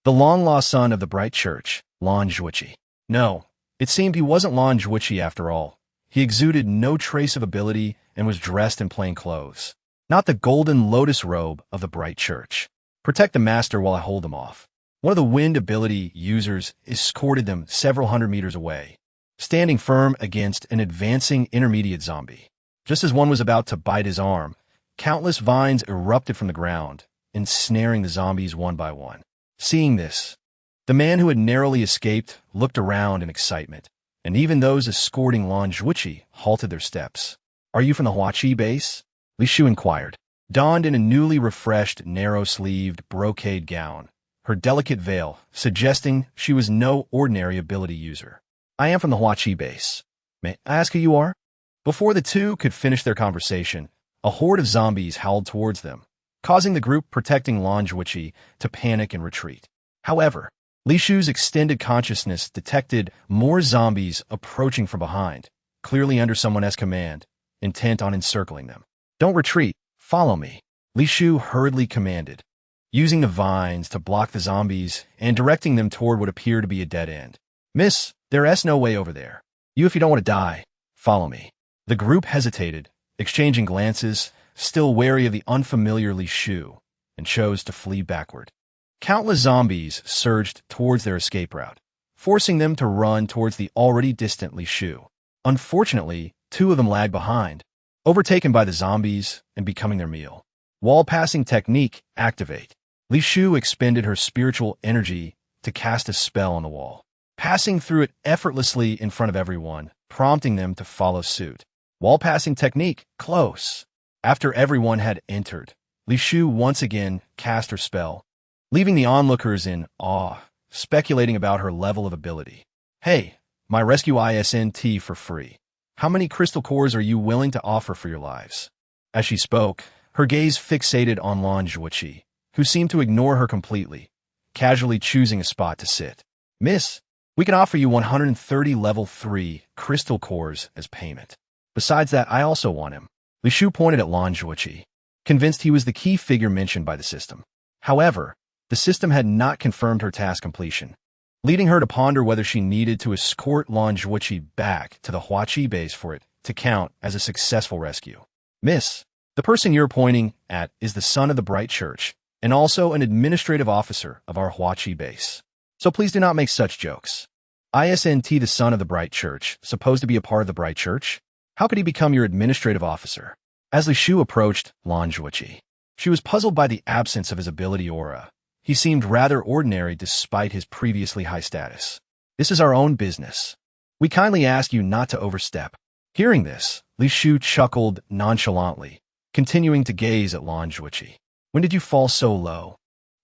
the long-lost son of the Bright Church, Lan Zhuiqi. No, it seemed he wasn't Lan Zhuiqi after all. He exuded no trace of ability and was dressed in plain clothes. Not the golden lotus robe of the Bright Church. Protect the master while I hold them off. One of the wind ability users escorted them several hundred meters away, standing firm against an advancing intermediate zombie. Just as one was about to bite his arm, countless vines erupted from the ground, ensnaring the zombies one by one. Seeing this, the man who had narrowly escaped looked around in excitement, and even those escorting Lan Zhuiqi halted their steps. "Are you from the Huachi base?" Li Shu inquired. Donned in a newly refreshed, narrow-sleeved brocade gown, her delicate veil suggesting she was no ordinary ability user. "I am from the Huachi base. May I ask who you are?" Before the two could finish their conversation, a horde of zombies howled towards them, causing the group protecting Lan Zhuiqi to panic and retreat. However, Li Shu's extended consciousness detected more zombies approaching from behind, clearly under someone else's command, intent on encircling them. "Don't retreat, follow me," Li Shu hurriedly commanded, using the vines to block the zombies and directing them toward what appeared to be a dead end. "Miss, there's no way over there. If you don't want to die, follow me." The group hesitated, exchanging glances, still wary of the unfamiliar Li Shu, and chose to flee backward. Countless zombies surged towards their escape route, forcing them to run towards the already distant Li Shu. Unfortunately, 2 of them lagged behind, overtaken by the zombies and becoming their meal. Wall-passing technique, activate. Li Shu expended her spiritual energy to cast a spell on the wall, passing through it effortlessly in front of everyone, prompting them to follow suit. Wall-passing technique, close. After everyone had entered, Li Shu once again cast her spell, leaving the onlookers in awe, speculating about her level of ability. "Hey, my rescue ISNT for free. How many crystal cores are you willing to offer for your lives?" As she spoke, her gaze fixated on Lan Zhuiqi, who seemed to ignore her completely, casually choosing a spot to sit. "Miss, we can offer you 130 level 3 crystal cores as payment. Besides that, I also want him." Li Shu pointed at Lan Zhuiqi, convinced he was the key figure mentioned by the system. However, the system had not confirmed her task completion, leading her to ponder whether she needed to escort Lan Zhuiqi back to the Huachi base for it to count as a successful rescue. "Miss, the person you're pointing at is the son of the Bright Church, and also an administrative officer of our Huachi base. So please do not make such jokes. ISNT, the son of the Bright Church, supposed to be a part of the Bright Church? How could he become your administrative officer?" As Li Shu approached Lan Zhuiqi, she was puzzled by the absence of his ability aura. He seemed rather ordinary despite his previously high status. "This is our own business. We kindly ask you not to overstep." Hearing this, Li Shu chuckled nonchalantly, continuing to gaze at Lan Zhuiqi. "When did you fall so low?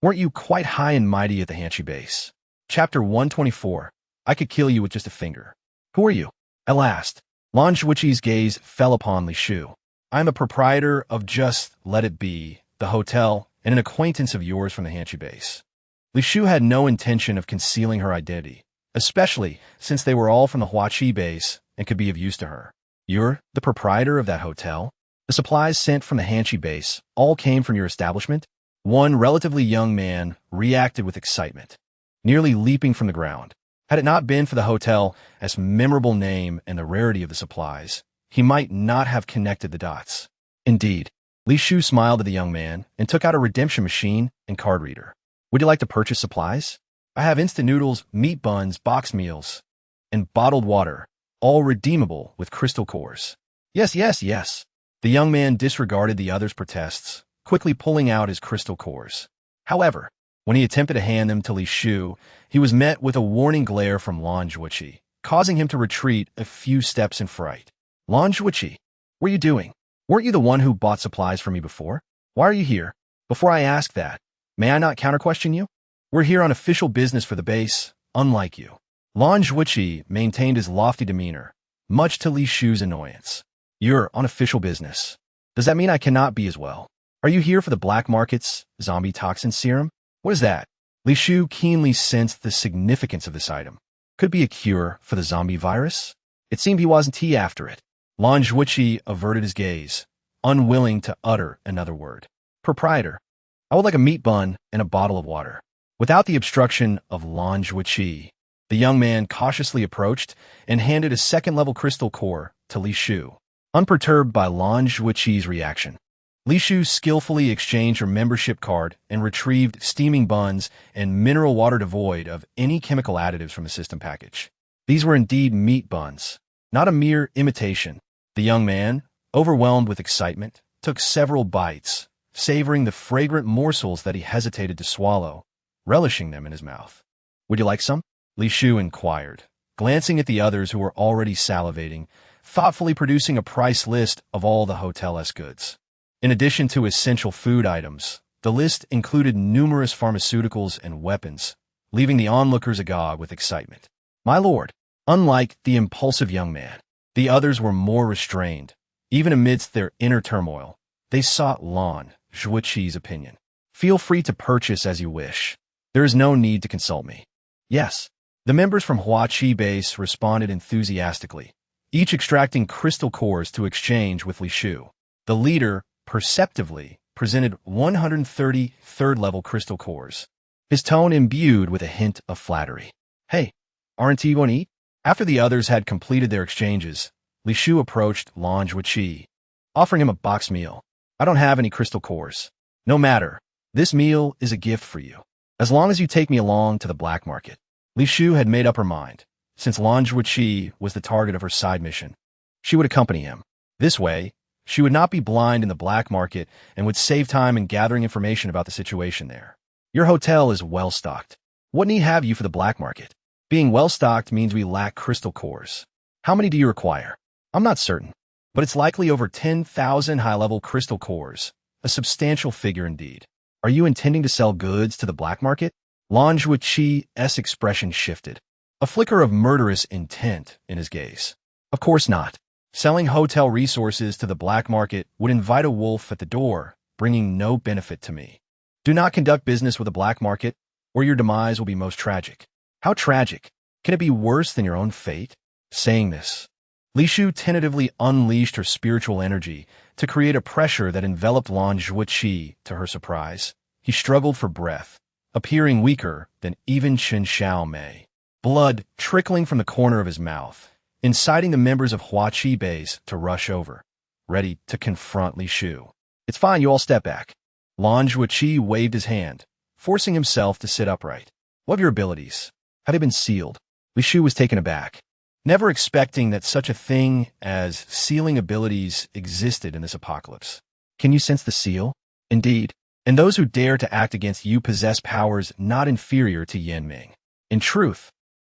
Weren't you quite high and mighty at the Hanshi base?" Chapter 124. I could kill you with just a finger. Who are you? At last, Lan Zhuqi's gaze fell upon Li Shu. I am the proprietor of Just Let It Be, the hotel, and an acquaintance of yours from the Hanchi base. Li Shu had no intention of concealing her identity, especially since they were all from the Huaqi base and could be of use to her. You're the proprietor of that hotel? The supplies sent from the Hanchi base all came from your establishment? One relatively young man reacted with excitement, nearly leaping from the ground. Had it not been for the hotel's memorable name and the rarity of the supplies, he might not have connected the dots. Indeed, Li Shu smiled at the young man and took out a redemption machine and card reader. Would you like to purchase supplies? I have instant noodles, meat buns, box meals, and bottled water, all redeemable with crystal cores. Yes, yes, yes. The young man disregarded the other's protests, quickly pulling out his crystal cores. However, when he attempted to hand them to Li Shu, he was met with a warning glare from Lan Zhuqi, causing him to retreat a few steps in fright. Lan Zhuqi, what are you doing? Weren't you the one who bought supplies for me before? Why are you here? Before I ask that, may I not counter-question you? We're here on official business for the base, unlike you. Lan Zhuqi maintained his lofty demeanor, much to Li Shu's annoyance. You're on official business. Does that mean I cannot be as well? Are you here for the black market's zombie toxin serum? What is that? Li Shu keenly sensed the significance of this item. Could it be a cure for the zombie virus? It seemed he wasn't after it. Lan Zhuqi averted his gaze, unwilling to utter another word. Proprietor, I would like a meat bun and a bottle of water. Without the obstruction of Lan Zhuqi, the young man cautiously approached and handed a second-level crystal core to Li Shu. Unperturbed by Lan Zhuqi's reaction, Li Shu skillfully exchanged her membership card and retrieved steaming buns and mineral water devoid of any chemical additives from the system package. These were indeed meat buns, not a mere imitation. The young man, overwhelmed with excitement, took several bites, savoring the fragrant morsels that he hesitated to swallow, relishing them in his mouth. Would you like some? Li Shu inquired, glancing at the others who were already salivating, thoughtfully producing a price list of all the hotel's goods. In addition to essential food items, the list included numerous pharmaceuticals and weapons, leaving the onlookers agog with excitement. My lord, unlike the impulsive young man, the others were more restrained. Even amidst their inner turmoil, they sought Lan Zhuqi's opinion. Feel free to purchase as you wish. There is no need to consult me. Yes, the members from Huaqi base responded enthusiastically, each extracting crystal cores to exchange with Li Shu. The leader, perceptively, presented 130 third-level crystal cores, his tone imbued with a hint of flattery. Hey, aren't you going to eat? After the others had completed their exchanges, Li Shu approached Lan Zhuqi, offering him a box meal. I don't have any crystal cores. No matter, this meal is a gift for you, as long as you take me along to the black market. Li Shu had made up her mind. Since Lan Zhuqi was the target of her side mission, she would accompany him. This way, she would not be blind in the black market and would save time in gathering information about the situation there. Your hotel is well-stocked. What need have you for the black market? Being well-stocked means we lack crystal cores. How many do you require? I'm not certain, but it's likely over 10,000 high-level crystal cores, a substantial figure indeed. Are you intending to sell goods to the black market? Lan Zhuqi's expression shifted, a flicker of murderous intent in his gaze. Of course not. Selling hotel resources to the black market would invite a wolf at the door, bringing no benefit to me. Do not conduct business with the black market, or your demise will be most tragic. How tragic? Can it be worse than your own fate? Saying this, Li Shu tentatively unleashed her spiritual energy to create a pressure that enveloped Lan Zhuqi. To her surprise, he struggled for breath, appearing weaker than even Chen Xiao Mei. Blood trickling from the corner of his mouth, inciting the members of Huaqi base to rush over, ready to confront Li Shu. It's fine, you all step back. Lan Zhuqi waved his hand, forcing himself to sit upright. What of your abilities? Have they been sealed? Li Shu was taken aback, never expecting that such a thing as sealing abilities existed in this apocalypse. Can you sense the seal? Indeed, and those who dare to act against you possess powers not inferior to Yanming. In truth,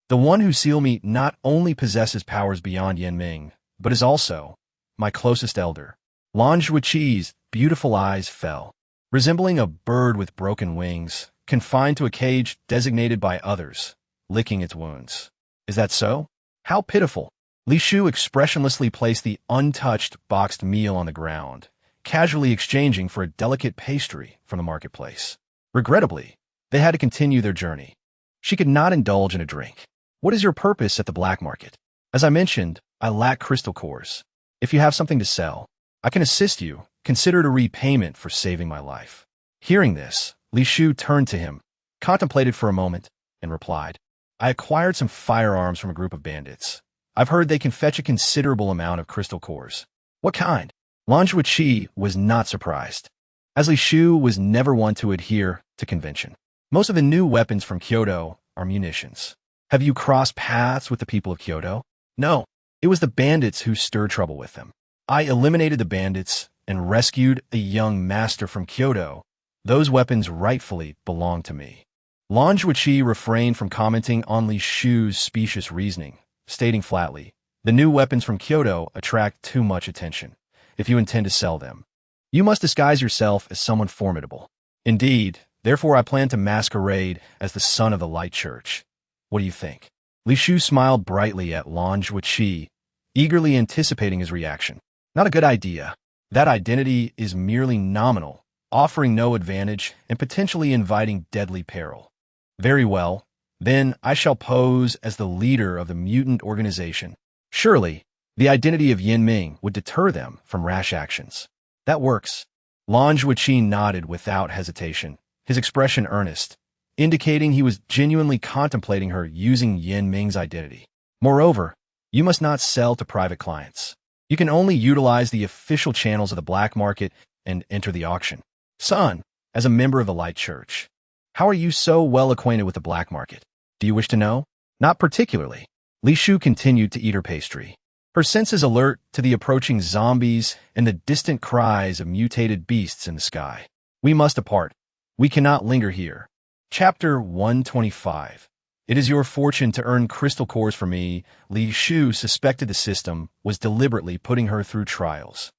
the one who seal me not only possesses powers beyond Yanming, but is also my closest elder. Lan Zhuqi's beautiful eyes fell, resembling a bird with broken wings, confined to a cage designated by others, licking its wounds. Is that so? How pitiful. Li Shu expressionlessly placed the untouched boxed meal on the ground, casually exchanging for a delicate pastry from the marketplace. Regrettably, they had to continue their journey. She could not indulge in a drink. What is your purpose at the black market? As I mentioned, I lack crystal cores. If you have something to sell, I can assist you. Consider it a repayment for saving my life. Hearing this, Li Shu turned to him, contemplated for a moment, and replied, I acquired some firearms from a group of bandits. I've heard they can fetch a considerable amount of crystal cores. What kind? Lan Zhuoqi was not surprised, as Li Shu was never one to adhere to convention. Most of the new weapons from Kyoto are munitions. Have you crossed paths with the people of Kyoto? No, it was the bandits who stirred trouble with them. I eliminated the bandits and rescued a young master from Kyoto. Those weapons rightfully belong to me. Lan Zhuoqi refrained from commenting on Li Shu's specious reasoning, stating flatly, the new weapons from Kyoto attract too much attention. If you intend to sell them, you must disguise yourself as someone formidable. Indeed, therefore I plan to masquerade as the son of the Light Church. What do you think? Li Shu smiled brightly at Lan Zhuoqi, eagerly anticipating his reaction. Not a good idea. That identity is merely nominal, offering no advantage and potentially inviting deadly peril. Very well, then I shall pose as the leader of the mutant organization. Surely, the identity of Yin Ming would deter them from rash actions. That works. Lan Zhuoqi nodded without hesitation, his expression earnest, indicating he was genuinely contemplating her using Yin Ming's identity. Moreover, you must not sell to private clients. You can only utilize the official channels of the black market and enter the auction. Son, as a member of the Light Church, how are you so well acquainted with the black market? Do you wish to know? Not particularly. Li Shu continued to eat her pastry, her senses alert to the approaching zombies and the distant cries of mutated beasts in the sky. We must depart. We cannot linger here. Chapter 125. It is your fortune to earn crystal cores for me. Li Shu suspected the system was deliberately putting her through trials,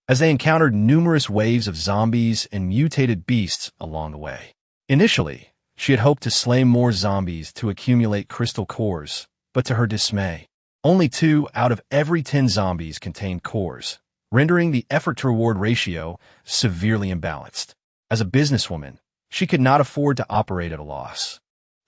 as they encountered numerous waves of zombies and mutated beasts along the way. Initially, she had hoped to slay more zombies to accumulate crystal cores, but to her dismay, only 2 out of every 10 zombies contained cores, rendering the effort-to-reward ratio severely imbalanced. As a businesswoman, she could not afford to operate at a loss.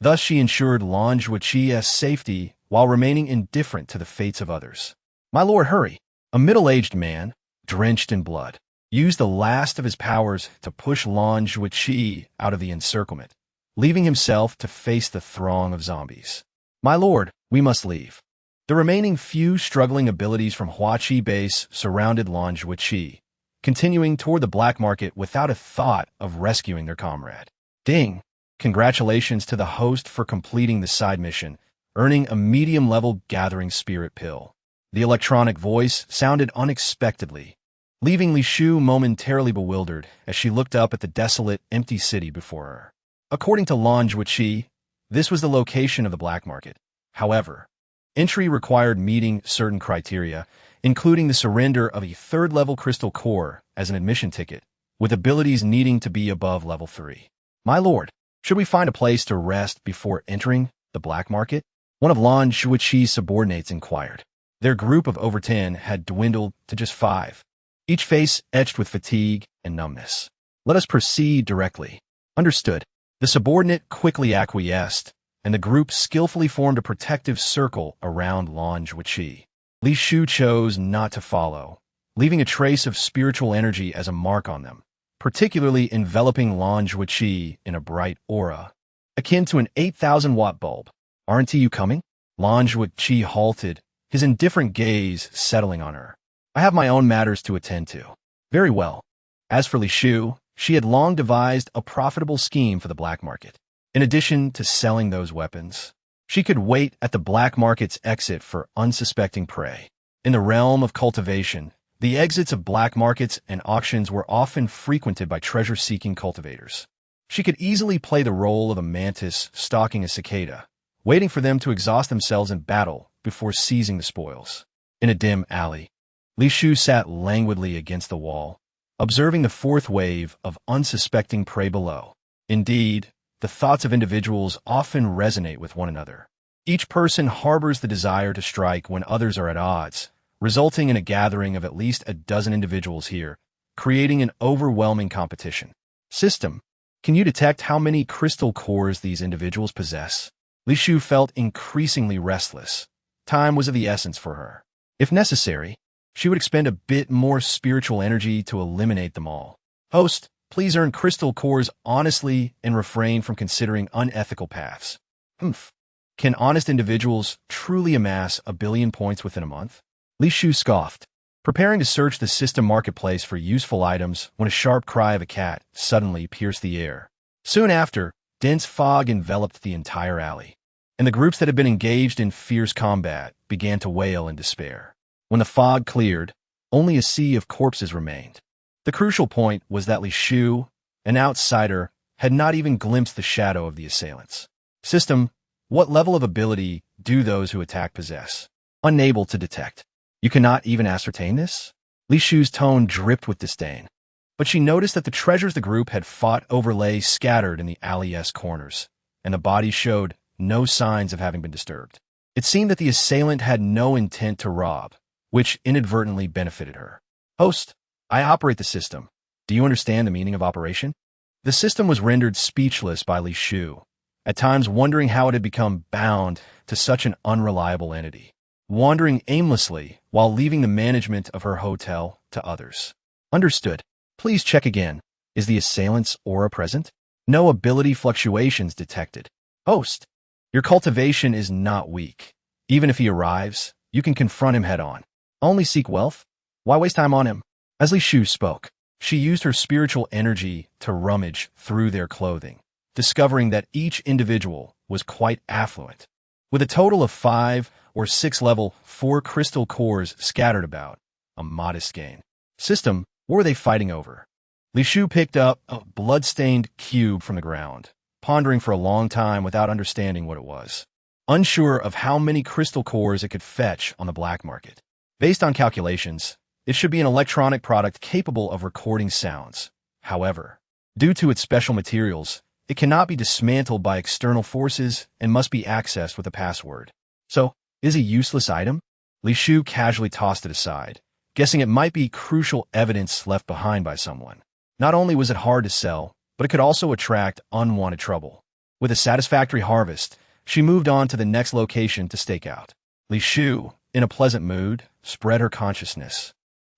Thus, she ensured Lan Zhuoqi's safety while remaining indifferent to the fates of others. My lord, hurry! A middle-aged man, drenched in blood, used the last of his powers to push Lan Zhuoqi out of the encirclement, leaving himself to face the throng of zombies. My lord, we must leave. The remaining few struggling abilities from Huaqi base surrounded Lan Zhuoqi, continuing toward the black market without a thought of rescuing their comrade. Ding! Congratulations to the host for completing the side mission, earning a medium-level gathering spirit pill. The electronic voice sounded unexpectedly, leaving Li Shu momentarily bewildered as she looked up at the desolate, empty city before her. According to Lan Zhuoqi, this was the location of the black market. However, entry required meeting certain criteria, including the surrender of a 3rd-level crystal core as an admission ticket, with abilities needing to be above level 3. My lord, should we find a place to rest before entering the black market? One of Lan Zhuoqi's subordinates inquired. Their group of over 10 had dwindled to just 5, each face etched with fatigue and numbness. Let us proceed directly. Understood. The subordinate quickly acquiesced, and the group skillfully formed a protective circle around Lan Zhuoqi. Li Shu chose not to follow, leaving a trace of spiritual energy as a mark on them, particularly enveloping Lan Zhuoqi in a bright aura, akin to an 8,000-watt bulb. Aren't you coming? Lan Zhuoqi halted, his indifferent gaze settling on her. I have my own matters to attend to. Very well. As for Li Shu, she had long devised a profitable scheme for the black market. In addition to selling those weapons, she could wait at the black market's exit for unsuspecting prey. In the realm of cultivation, the exits of black markets and auctions were often frequented by treasure-seeking cultivators. She could easily play the role of a mantis stalking a cicada, waiting for them to exhaust themselves in battle before seizing the spoils. In a dim alley, Li Shu sat languidly against the wall, observing the 4th wave of unsuspecting prey below. Indeed, the thoughts of individuals often resonate with one another. Each person harbors the desire to strike when others are at odds, resulting in a gathering of at least a dozen individuals here, creating an overwhelming competition. System. Can you detect how many crystal cores these individuals possess? Li Shu felt increasingly restless. Time was of the essence for her. If necessary, she would expend a bit more spiritual energy to eliminate them all. Host, please earn crystal cores honestly and refrain from considering unethical paths. Humph. Can honest individuals truly amass 1 billion points within a month? Li Shu scoffed, preparing to search the system marketplace for useful items when a sharp cry of a cat suddenly pierced the air. Soon after, dense fog enveloped the entire alley, and the groups that had been engaged in fierce combat began to wail in despair. When the fog cleared, only a sea of corpses remained. The crucial point was that Li Shu, an outsider, had not even glimpsed the shadow of the assailants. System, what level of ability do those who attack possess? Unable to detect. You cannot even ascertain this? Li Shu's tone dripped with disdain. But she noticed that the treasures the group had fought over lay scattered in the alley's corners, and the bodies showed no signs of having been disturbed. It seemed that the assailant had no intent to rob, which inadvertently benefited her. Host, I operate the system. Do you understand the meaning of operation? The system was rendered speechless by Li Shu, at times wondering how it had become bound to such an unreliable entity, wandering aimlessly while leaving the management of her hotel to others. Understood. Please check again. Is the assailant's aura present? No ability fluctuations detected. Host, your cultivation is not weak. Even if he arrives, you can confront him head-on. Only seek wealth? Why waste time on him? As Li Shu spoke, she used her spiritual energy to rummage through their clothing, discovering that each individual was quite affluent, with a total of 5 or 6 level 4 crystal cores scattered about, a modest gain. System, what were they fighting over? Li Shu picked up a blood-stained cube from the ground, pondering for a long time without understanding what it was, unsure of how many crystal cores it could fetch on the black market. Based on calculations, it should be an electronic product capable of recording sounds. However, due to its special materials, it cannot be dismantled by external forces and must be accessed with a password. So, is a useless item? Li Shu casually tossed it aside, guessing it might be crucial evidence left behind by someone. Not only was it hard to sell, but it could also attract unwanted trouble. With a satisfactory harvest, she moved on to the next location to stake out. Li Shu, in a pleasant mood, spread her consciousness,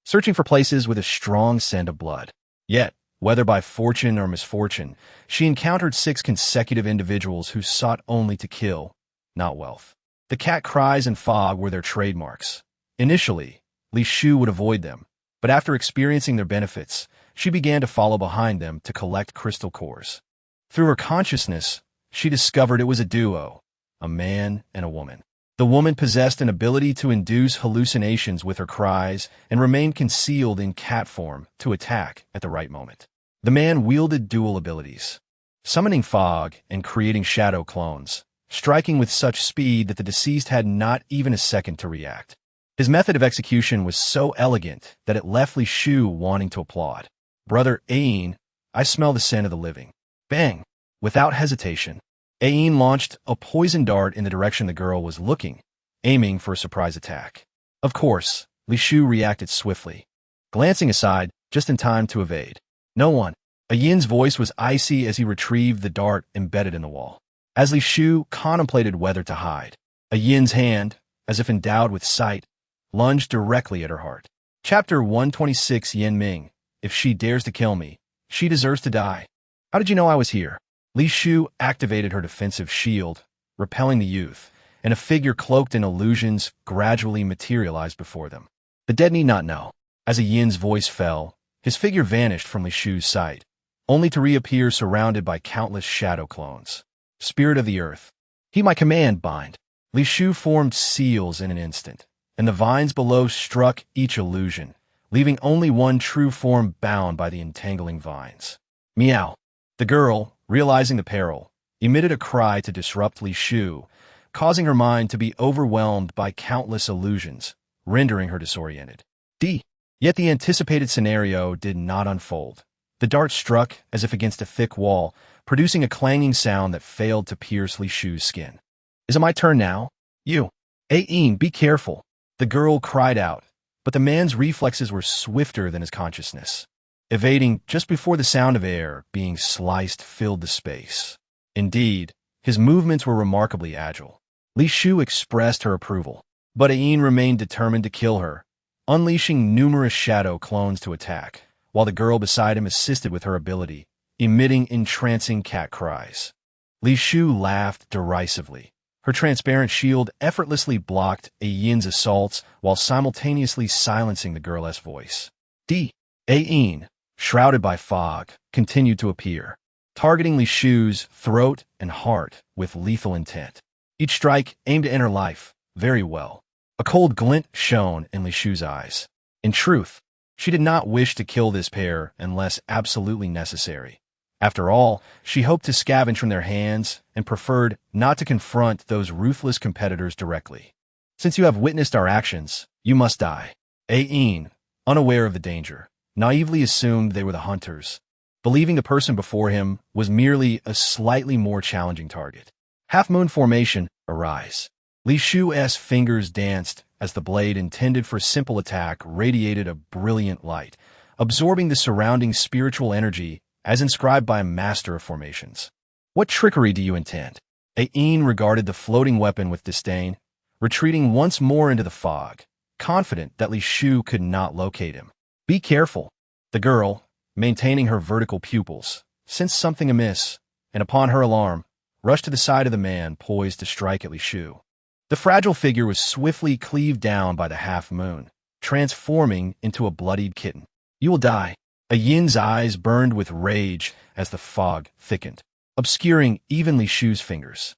searching for places with a strong scent of blood. Yet, whether by fortune or misfortune, she encountered 6 consecutive individuals who sought only to kill, not wealth. The cat cries and fog were their trademarks. Initially, Li Shu would avoid them, but after experiencing their benefits, she began to follow behind them to collect crystal cores. Through her consciousness, she discovered it was a duo, a man and a woman. The woman possessed an ability to induce hallucinations with her cries and remained concealed in cat form to attack at the right moment. The man wielded dual abilities, summoning fog and creating shadow clones, striking with such speed that the deceased had not even a second to react. His method of execution was so elegant that it left Li Shu wanting to applaud. Brother Ain, I smell the scent of the living. Bang! Without hesitation, Ain launched a poison dart in the direction the girl was looking, aiming for a surprise attack. Of course, Li Shu reacted swiftly, glancing aside just in time to evade. No one. Yin's voice was icy as he retrieved the dart embedded in the wall. As Li Shu contemplated whether to hide, Yin's hand, as if endowed with sight, lunged directly at her heart. Chapter 126. Yin Ming. If she dares to kill me, she deserves to die. How did you know I was here? Li Shu activated her defensive shield, repelling the youth, and a figure cloaked in illusions gradually materialized before them. The dead need not know. As Yin's voice fell, his figure vanished from Li Shu's sight, only to reappear surrounded by countless shadow clones. Spirit of the earth, he my command bind. Li Shu formed seals in an instant, and the vines below struck each illusion, leaving only one true form bound by the entangling vines. Meow. The girl, realizing the peril, emitted a cry to disrupt Li Shu, causing her mind to be overwhelmed by countless illusions, rendering her disoriented. Yet the anticipated scenario did not unfold. The dart struck as if against a thick wall, producing a clanging sound that failed to pierce Li Shu's skin. Is it my turn now? You. Ain, be careful. The girl cried out, but the man's reflexes were swifter than his consciousness. Evading just before the sound of air being sliced filled the space. Indeed, his movements were remarkably agile. Li Shu expressed her approval, but Ain remained determined to kill her, unleashing numerous shadow clones to attack, while the girl beside him assisted with her ability, emitting entrancing cat cries. Li Shu laughed derisively. Her transparent shield effortlessly blocked Yin's assaults while simultaneously silencing the girl's voice. Ain, shrouded by fog, continued to appear, targeting Li Shu's throat and heart with lethal intent. Each strike aimed to enter life, very well. A cold glint shone in Li Shu's eyes. In truth, she did not wish to kill this pair unless absolutely necessary. After all, she hoped to scavenge from their hands and preferred not to confront those ruthless competitors directly. Since you have witnessed our actions, you must die. Ain, unaware of the danger, naively assumed they were the hunters, believing the person before him was merely a slightly more challenging target. Half-moon formation, arise. Li Shu's fingers danced as the blade intended for simple attack radiated a brilliant light, absorbing the surrounding spiritual energy as inscribed by a master of formations. What trickery do you intend? Ain regarded the floating weapon with disdain, retreating once more into the fog, confident that Li Shu could not locate him. Be careful. The girl, maintaining her vertical pupils, sensed something amiss, and upon her alarm, rushed to the side of the man poised to strike at Li Shu. The fragile figure was swiftly cleaved down by the half-moon, transforming into a bloodied kitten. You will die. Yin's eyes burned with rage as the fog thickened, obscuring even Li Shu's fingers.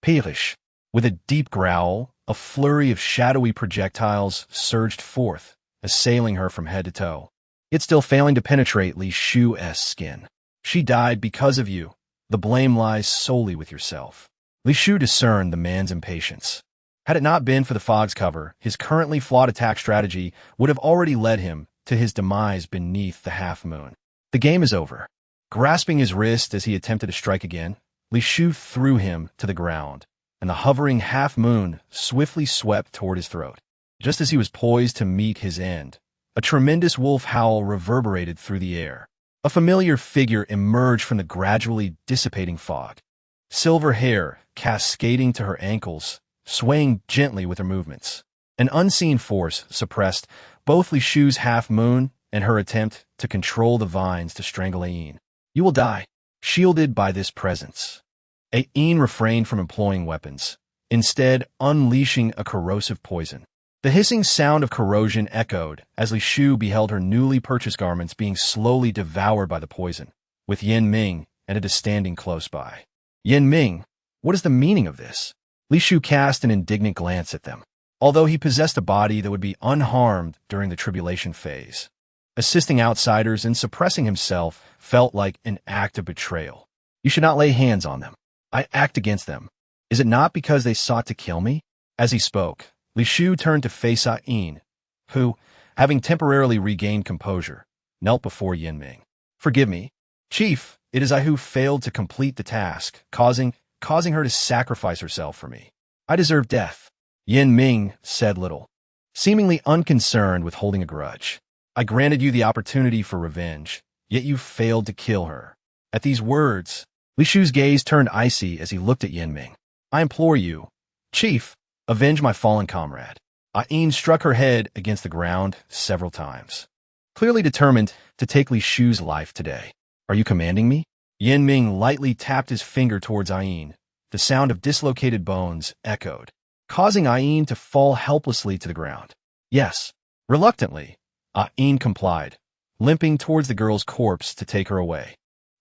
Perish. With a deep growl, a flurry of shadowy projectiles surged forth, assailing her from head to toe, yet still failing to penetrate Li Shu's skin. She died because of you. The blame lies solely with yourself. Li Shu discerned the man's impatience. Had it not been for the fog's cover, his currently flawed attack strategy would have already led him to his demise beneath the half-moon. The game is over. Grasping his wrist as he attempted to strike again, Li Shu threw him to the ground, and the hovering half-moon swiftly swept toward his throat. Just as he was poised to meet his end, a tremendous wolf howl reverberated through the air. A familiar figure emerged from the gradually dissipating fog. Silver hair cascading to her ankles, swaying gently with her movements. An unseen force suppressed both Li Shu's half-moon and her attempt to control the vines to strangle Ain. You will die, shielded by this presence. Ain refrained from employing weapons, instead unleashing a corrosive poison. The hissing sound of corrosion echoed as Li Shu beheld her newly purchased garments being slowly devoured by the poison, with Yin Ming and it standing close by. Yin Ming, what is the meaning of this? Li Shu cast an indignant glance at them. Although he possessed a body that would be unharmed during the tribulation phase, assisting outsiders and suppressing himself felt like an act of betrayal. You should not lay hands on them. I act against them. Is it not because they sought to kill me? As he spoke, Li Shu turned to face Ain, who, having temporarily regained composure, knelt before Yin Ming. Forgive me, Chief, it is I who failed to complete the task, causing her to sacrifice herself for me. I deserve death. Yin Ming said little, seemingly unconcerned with holding a grudge. I granted you the opportunity for revenge, yet you failed to kill her. At these words, Li Shu's gaze turned icy as he looked at Yin Ming. I implore you, Chief, avenge my fallen comrade. Ain struck her head against the ground several times, clearly determined to take Li Shu's life today. Are you commanding me? Yin Ming lightly tapped his finger towards Ain. The sound of dislocated bones echoed, causing Ain to fall helplessly to the ground. Yes. Reluctantly, Ain complied, limping towards the girl's corpse to take her away.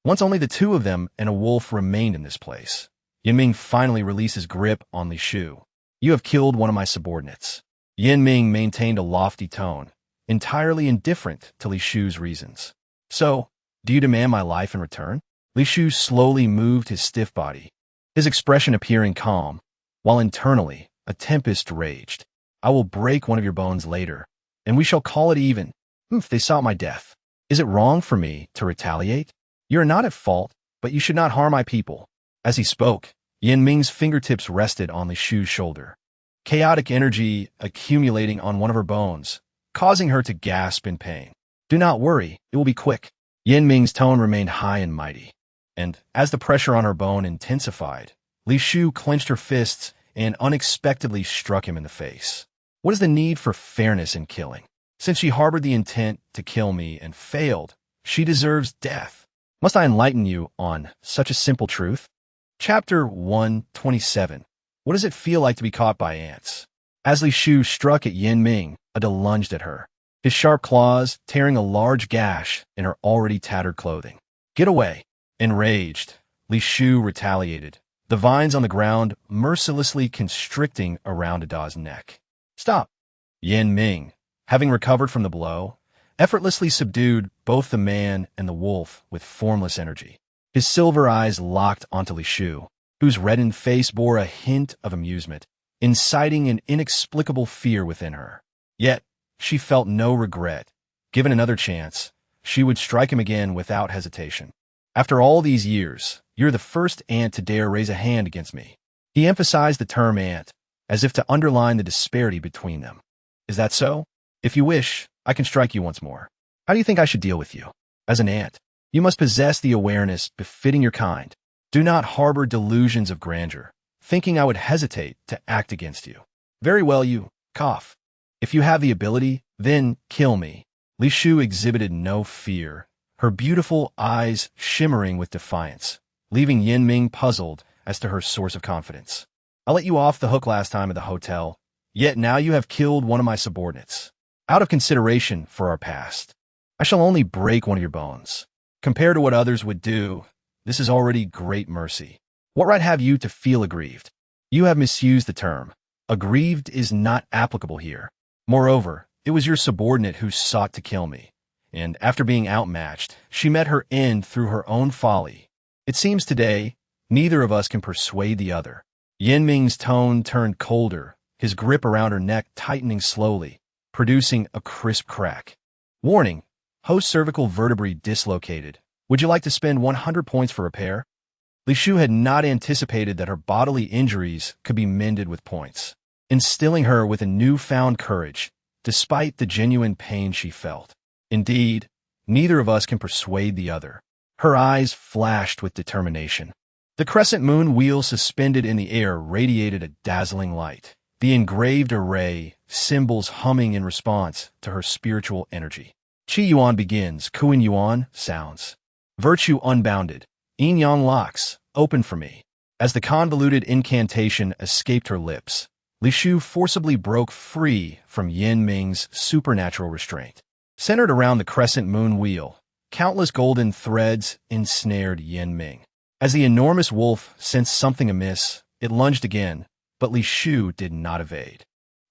Once only the two of them and a wolf remained in this place, Yin Ming finally released his grip on Li Shu. You have killed one of my subordinates. Yin Ming maintained a lofty tone, entirely indifferent to Li Shu's reasons. So, do you demand my life in return? Li Shu slowly moved his stiff body, his expression appearing calm, while internally a tempest raged. I will break one of your bones later, and we shall call it even. If they sought my death, is it wrong for me to retaliate? You are not at fault, but you should not harm my people. As he spoke, Yin Ming's fingertips rested on Li Shu's shoulder. Chaotic energy accumulating on one of her bones, causing her to gasp in pain. Do not worry, it will be quick. Yin Ming's tone remained high and mighty. And as the pressure on her bone intensified, Li Shu clenched her fists and unexpectedly struck him in the face. What is the need for fairness in killing? Since she harbored the intent to kill me and failed, she deserves death. Must I enlighten you on such a simple truth? Chapter 127. What does it feel like to be caught by ants? As Li Shu struck at Yin Ming, Ada lunged at her, his sharp claws tearing a large gash in her already tattered clothing. Get away! Enraged, Li Shu retaliated, the vines on the ground mercilessly constricting around Ada's neck. Stop! Yin Ming, having recovered from the blow, effortlessly subdued both the man and the wolf with formless energy. His silver eyes locked onto Li Shu, whose reddened face bore a hint of amusement, inciting an inexplicable fear within her. Yet, she felt no regret. Given another chance, she would strike him again without hesitation. After all these years, you're the first ant to dare raise a hand against me. He emphasized the term ant, as if to underline the disparity between them. Is that so? If you wish, I can strike you once more. How do you think I should deal with you? As an ant, you must possess the awareness befitting your kind. Do not harbor delusions of grandeur, thinking I would hesitate to act against you. Very well, you cough. If you have the ability, then kill me. Li Shu exhibited no fear, her beautiful eyes shimmering with defiance, leaving Yin Ming puzzled as to her source of confidence. I let you off the hook last time at the hotel, yet now you have killed one of my subordinates. Out of consideration for our past, I shall only break one of your bones. Compared to what others would do, this is already great mercy. What right have you to feel aggrieved? You have misused the term. Aggrieved is not applicable here. Moreover, it was your subordinate who sought to kill me, and after being outmatched, she met her end through her own folly. It seems today, neither of us can persuade the other. Yin Ming's tone turned colder, his grip around her neck tightening slowly, producing a crisp crack. Warning, host cervical vertebrae dislocated. Would you like to spend 100 points for repair? Li Shu had not anticipated that her bodily injuries could be mended with points, instilling her with a newfound courage, despite the genuine pain she felt. Indeed, neither of us can persuade the other. Her eyes flashed with determination. The crescent moon wheel suspended in the air radiated a dazzling light, the engraved array, symbols humming in response to her spiritual energy. Qi Yuan begins, Kuan Yuan sounds. Virtue unbounded, Yin Yang locks, open for me. As the convoluted incantation escaped her lips, Li Shu forcibly broke free from Yin Ming's supernatural restraint. Centered around the crescent moon wheel, countless golden threads ensnared Yin Ming. As the enormous wolf sensed something amiss, it lunged again, but Li Shu did not evade.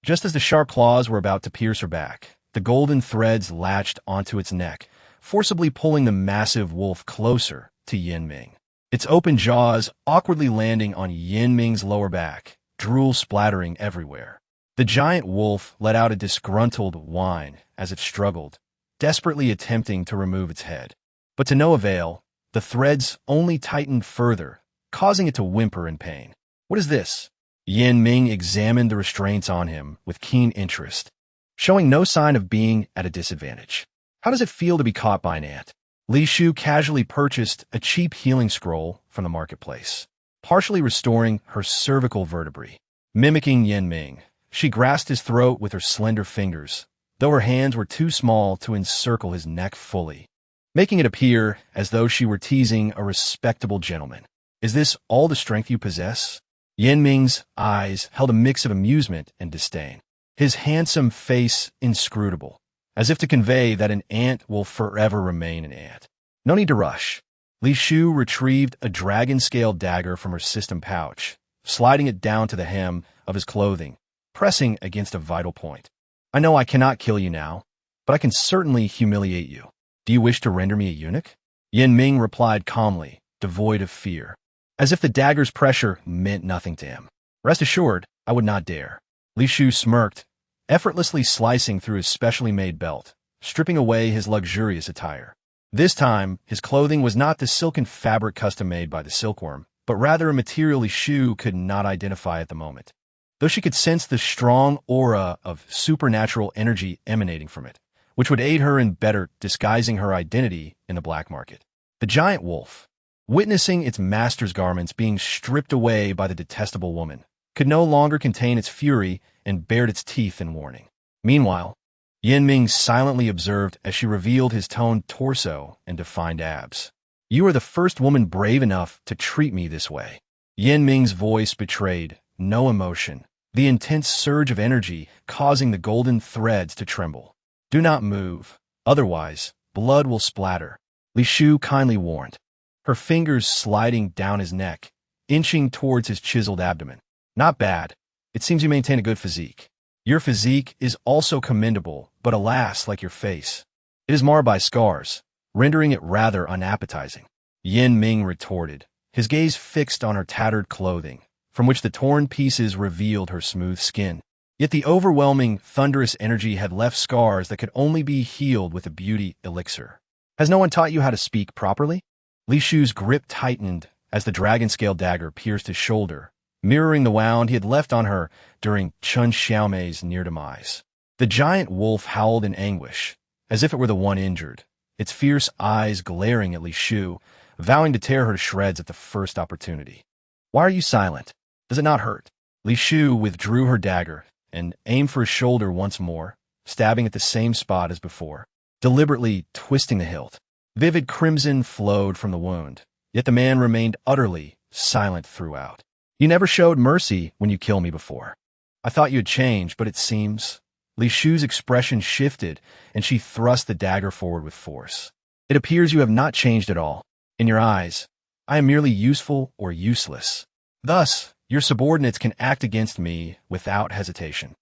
Just as the sharp claws were about to pierce her back, the golden threads latched onto its neck, forcibly pulling the massive wolf closer to Yin Ming. Its open jaws awkwardly landing on Yin Ming's lower back, drool splattering everywhere. The giant wolf let out a disgruntled whine as it struggled, desperately attempting to remove its head. But to no avail, the threads only tightened further, causing it to whimper in pain. What is this? Yin Ming examined the restraints on him with keen interest, showing no sign of being at a disadvantage. How does it feel to be caught by an ant? Li Shu casually purchased a cheap healing scroll from the marketplace, partially restoring her cervical vertebrae. Mimicking Yin Ming, she grasped his throat with her slender fingers, though her hands were too small to encircle his neck fully, making it appear as though she were teasing a respectable gentleman. Is this all the strength you possess? Yin Ming's eyes held a mix of amusement and disdain, his handsome face inscrutable, as if to convey that an ant will forever remain an ant. No need to rush. Li Shu retrieved a dragon-scale dagger from her system pouch, sliding it down to the hem of his clothing, pressing against a vital point. I know I cannot kill you now, but I can certainly humiliate you. Do you wish to render me a eunuch? Yin Ming replied calmly, devoid of fear, as if the dagger's pressure meant nothing to him. Rest assured, I would not dare. Li Shu smirked, effortlessly slicing through his specially made belt, stripping away his luxurious attire. This time, his clothing was not the silken fabric custom-made by the silkworm, but rather a material Li Shu could not identify at the moment, though she could sense the strong aura of supernatural energy emanating from it, which would aid her in better disguising her identity in the black market. The giant wolf, witnessing its master's garments being stripped away by the detestable woman, could no longer contain its fury and bared its teeth in warning. Meanwhile, Yin Ming silently observed as she revealed his toned torso and defined abs. "You are the first woman brave enough to treat me this way." Yin Ming's voice betrayed no emotion, the intense surge of energy causing the golden threads to tremble. "Do not move, otherwise blood will splatter," Li Shu kindly warned, her fingers sliding down his neck, inching towards his chiseled abdomen. "Not bad. It seems you maintain a good physique. Your physique is also commendable, but alas, like your face, it is marred by scars, rendering it rather unappetizing." Yin Ming retorted, his gaze fixed on her tattered clothing, from which the torn pieces revealed her smooth skin. Yet the overwhelming, thunderous energy had left scars that could only be healed with a beauty elixir. "Has no one taught you how to speak properly?" Li Shu's grip tightened as the dragon-scale dagger pierced his shoulder, mirroring the wound he had left on her during Chun Xiaomei's near demise. The giant wolf howled in anguish, as if it were the one injured, its fierce eyes glaring at Li Shu, vowing to tear her to shreds at the first opportunity. "Why are you silent? Does it not hurt?" Li Shu withdrew her dagger and aimed for his shoulder once more, stabbing at the same spot as before, deliberately twisting the hilt. Vivid crimson flowed from the wound, yet the man remained utterly silent throughout. "You never showed mercy when you killed me before. I thought you had changed, but it seems—" Li Shu's expression shifted, and she thrust the dagger forward with force. "It appears you have not changed at all. In your eyes, I am merely useful or useless. Thus, your subordinates can act against me without hesitation,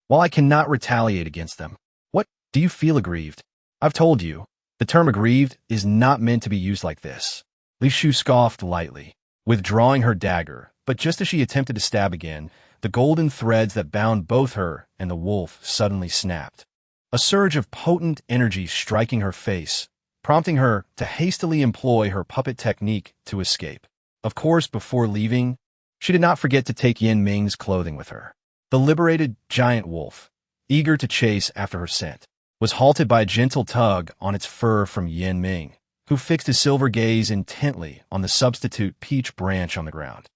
while I cannot retaliate against them. What, do you feel aggrieved? I've told you, the term aggrieved is not meant to be used like this." Li Shu scoffed lightly, withdrawing her dagger, but just as she attempted to stab again, the golden threads that bound both her and the wolf suddenly snapped, a surge of potent energy striking her face, prompting her to hastily employ her puppet technique to escape. Of course, before leaving, she did not forget to take Yin Ming's clothing with her. The liberated giant wolf, eager to chase after her scent, was halted by a gentle tug on its fur from Yin Ming, who fixed his silver gaze intently on the substitute peach branch on the ground.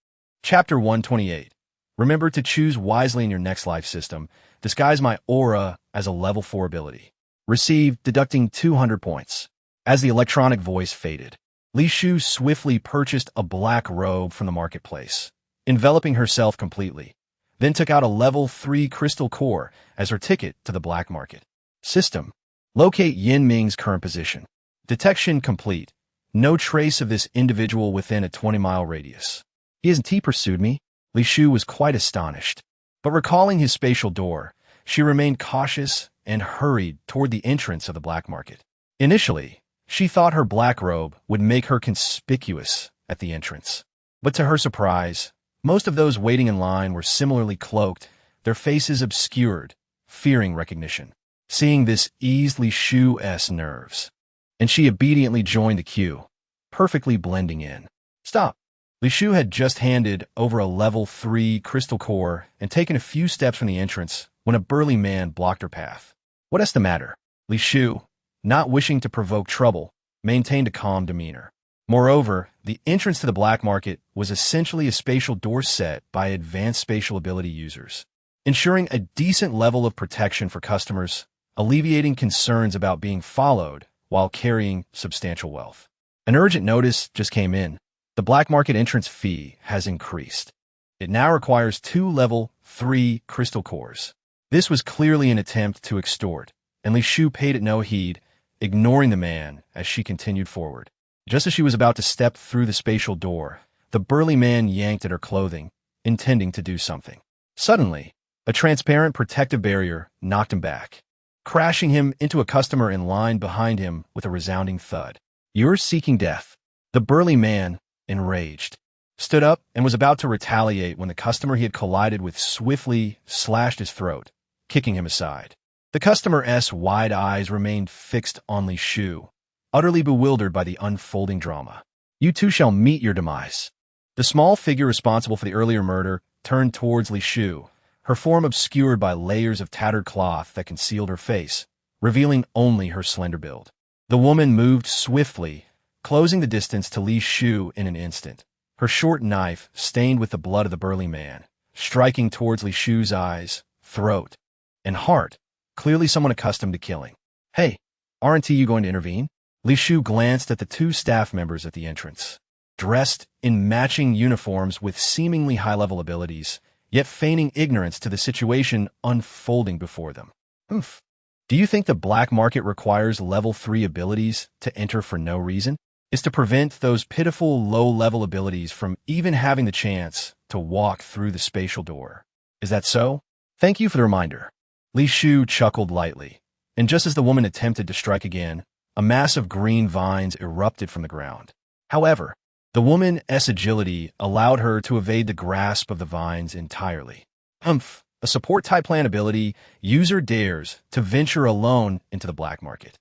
Chapter 128. Remember to choose wisely in your next life system. Disguise my aura as a level 4 ability. Receive, deducting 200 points. As the electronic voice faded, Li Shu swiftly purchased a black robe from the marketplace, enveloping herself completely, then took out a level 3 crystal core as her ticket to the black market. System. Locate Yin Ming's current position. Detection complete. No trace of this individual within a 20-mile radius. Hasn't he pursued me? Li Shu was quite astonished, but recalling his spatial door, she remained cautious and hurried toward the entrance of the black market. Initially, she thought her black robe would make her conspicuous at the entrance, but to her surprise, most of those waiting in line were similarly cloaked, their faces obscured, fearing recognition. Seeing this eased Li Shu's nerves, and she obediently joined the queue, perfectly blending in. "Stop!" Li Shu had just handed over a level 3 crystal core and taken a few steps from the entrance when a burly man blocked her path. "What's the matter?" Li Shu, not wishing to provoke trouble, maintained a calm demeanor. Moreover, the entrance to the black market was essentially a spatial door set by advanced spatial ability users, ensuring a decent level of protection for customers, alleviating concerns about being followed while carrying substantial wealth. An urgent notice just came in. The black market entrance fee has increased. It now requires 2 level 3 crystal cores. This was clearly an attempt to extort, and Li Shu paid it no heed, ignoring the man as she continued forward. Just as she was about to step through the spatial door, the burly man yanked at her clothing, intending to do something. Suddenly, a transparent protective barrier knocked him back, crashing him into a customer in line behind him with a resounding thud. "You're seeking death." The burly man, enraged, stood up and was about to retaliate when the customer he had collided with swiftly slashed his throat, kicking him aside. The customer's wide eyes remained fixed on Li Shu, utterly bewildered by the unfolding drama. "You too shall meet your demise." The small figure responsible for the earlier murder turned towards Li Shu, her form obscured by layers of tattered cloth that concealed her face, revealing only her slender build. The woman moved swiftly, closing the distance to Li Shu in an instant, her short knife stained with the blood of the burly man, striking towards Li Shu's eyes, throat, and heart, clearly someone accustomed to killing. Hey, aren't you going to intervene? Li Shu glanced at the two staff members at the entrance, dressed in matching uniforms with seemingly high-level abilities, yet feigning ignorance to the situation unfolding before them. Oof. Do you think the black market requires level 3 abilities to enter for no reason? Is to prevent those pitiful low-level abilities from even having the chance to walk through the spatial door. Is that so? Thank you for the reminder. Li Shu chuckled lightly, and just as the woman attempted to strike again, a mass of green vines erupted from the ground. However, the woman's agility allowed her to evade the grasp of the vines entirely. Humph! A support-type plan ability, user dares to venture alone into the black market.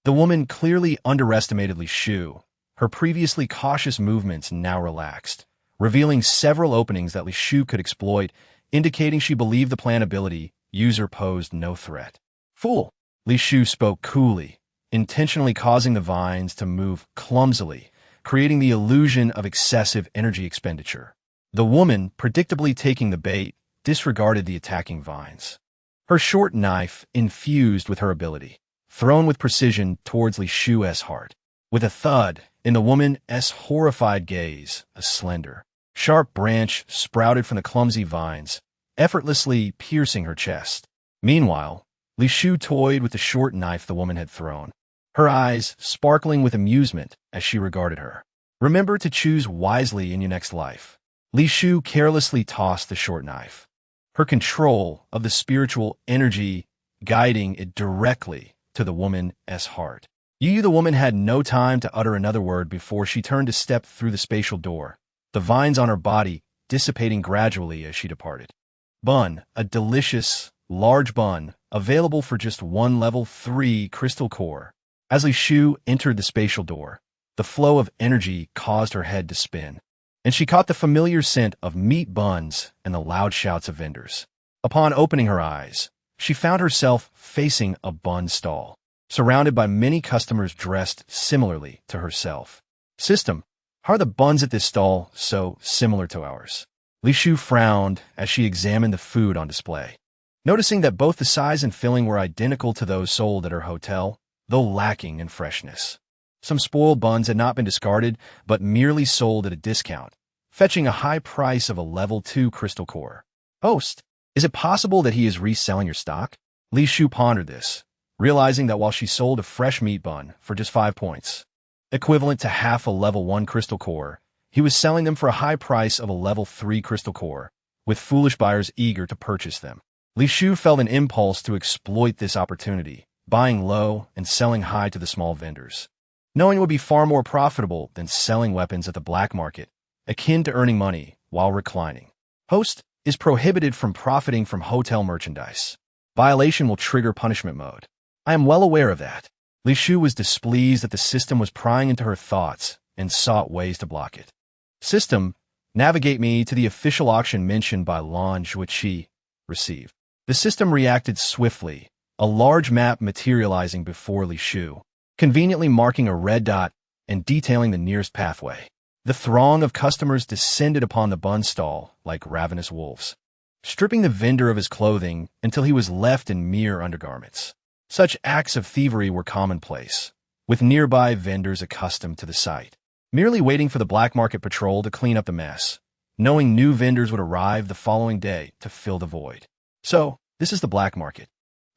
The woman clearly underestimated Li Shu. Her previously cautious movements now relaxed, revealing several openings that Li Shu could exploit, indicating she believed the plan ability user posed no threat. Fool! Li Shu spoke coolly, intentionally causing the vines to move clumsily, creating the illusion of excessive energy expenditure. The woman, predictably taking the bait, disregarded the attacking vines. Her short knife infused with her ability, thrown with precision towards Li Shu's heart. With a thud, in the woman's horrified gaze, a slender, sharp branch sprouted from the clumsy vines, effortlessly piercing her chest. Meanwhile, Li Shu toyed with the short knife the woman had thrown, her eyes sparkling with amusement as she regarded her. Remember to choose wisely in your next life. Li Shu carelessly tossed the short knife, her control of the spiritual energy guiding it directly to the woman's heart. The woman had no time to utter another word before she turned to step through the spatial door, the vines on her body dissipating gradually as she departed. Bun, a delicious, large bun, available for just one level 3 crystal core. As Li Shu entered the spatial door, the flow of energy caused her head to spin, and she caught the familiar scent of meat buns and the loud shouts of vendors. Upon opening her eyes, she found herself facing a bun stall, surrounded by many customers dressed similarly to herself. System, how are the buns at this stall so similar to ours? Li Shu frowned as she examined the food on display, noticing that both the size and filling were identical to those sold at her hotel, though lacking in freshness. Some spoiled buns had not been discarded, but merely sold at a discount, fetching a high price of a level 2 crystal core. Host, is it possible that he is reselling your stock? Li Shu pondered this, realizing that while she sold a fresh meat bun for just 5 points, equivalent to half a level 1 crystal core, he was selling them for a high price of a level 3 crystal core, with foolish buyers eager to purchase them. Li Shu felt an impulse to exploit this opportunity, buying low and selling high to the small vendors, knowing it would be far more profitable than selling weapons at the black market, akin to earning money while reclining. Host is prohibited from profiting from hotel merchandise. Violation will trigger punishment mode. I am well aware of that. Li Shu was displeased that the system was prying into her thoughts and sought ways to block it. System, navigate me to the official auction mentioned by Lan Zhuiqi. Receive. The system reacted swiftly, a large map materializing before Li Shu, conveniently marking a red dot and detailing the nearest pathway. The throng of customers descended upon the bun stall like ravenous wolves, stripping the vendor of his clothing until he was left in mere undergarments. Such acts of thievery were commonplace, with nearby vendors accustomed to the sight, merely waiting for the black market patrol to clean up the mess, knowing new vendors would arrive the following day to fill the void. So, this is the black market.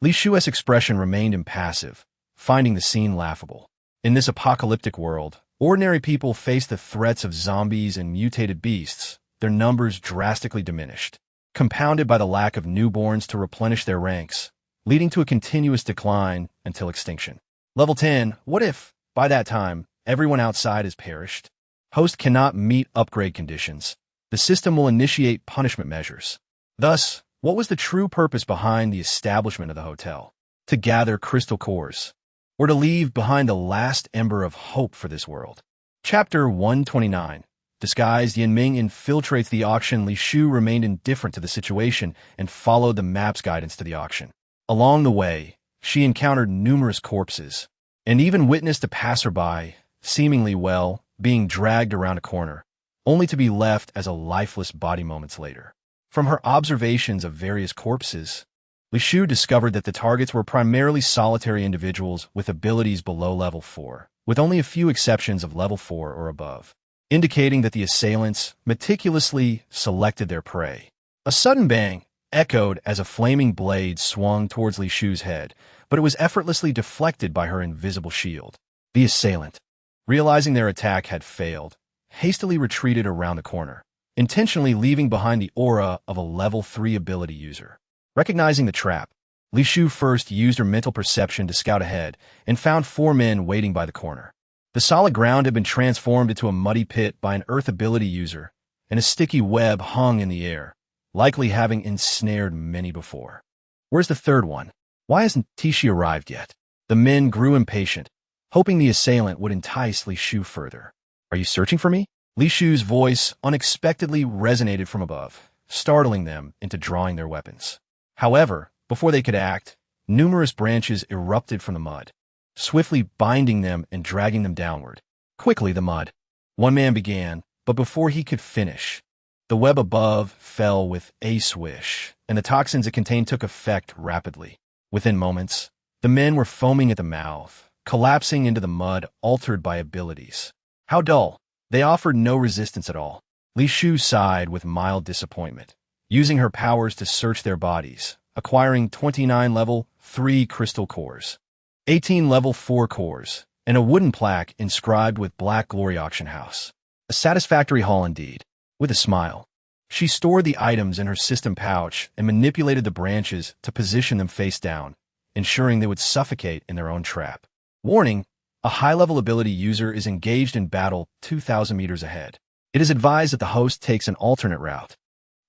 Li Shu's expression remained impassive, finding the scene laughable. In this apocalyptic world, ordinary people face the threats of zombies and mutated beasts, their numbers drastically diminished, compounded by the lack of newborns to replenish their ranks, leading to a continuous decline until extinction. Level 10, what if, by that time, everyone outside has perished? Host cannot meet upgrade conditions. The system will initiate punishment measures. Thus, what was the true purpose behind the establishment of the hotel? To gather crystal cores, or to leave behind the last ember of hope for this world? Chapter 129, Disguised, Yanming infiltrates the auction. Li Shu remained indifferent to the situation and followed the map's guidance to the auction. Along the way, she encountered numerous corpses and even witnessed a passerby, seemingly well, being dragged around a corner, only to be left as a lifeless body moments later. From her observations of various corpses, Li Shu discovered that the targets were primarily solitary individuals with abilities below level 4, with only a few exceptions of level 4 or above, indicating that the assailants meticulously selected their prey. A sudden bang echoed as a flaming blade swung towards Li Shu's head, but it was effortlessly deflected by her invisible shield. The assailant, realizing their attack had failed, hastily retreated around the corner, intentionally leaving behind the aura of a level 3 ability user. Recognizing the trap, Li Shu first used her mental perception to scout ahead and found 4 men waiting by the corner. The solid ground had been transformed into a muddy pit by an earth ability user, and a sticky web hung in the air, likely having ensnared many before. Where's the third one? Why hasn't Tishi arrived yet? The men grew impatient, hoping the assailant would entice Li Shu further. Are you searching for me? Li Shu's voice unexpectedly resonated from above, startling them into drawing their weapons. However, before they could act, numerous branches erupted from the mud, swiftly binding them and dragging them downward. Quickly, the mud. One man began, but before he could finish, the web above fell with a swish, and the toxins it contained took effect rapidly. Within moments, the men were foaming at the mouth, collapsing into the mud altered by abilities. How dull! They offered no resistance at all. Li Shu sighed with mild disappointment, using her powers to search their bodies, acquiring 29 level 3 crystal cores, 18 level 4 cores, and a wooden plaque inscribed with Black Glory Auction House. A satisfactory haul indeed. With a smile, she stored the items in her system pouch and manipulated the branches to position them face down, ensuring they would suffocate in their own trap. Warning: a high-level ability user is engaged in battle 2,000 meters ahead. It is advised that the host takes an alternate route.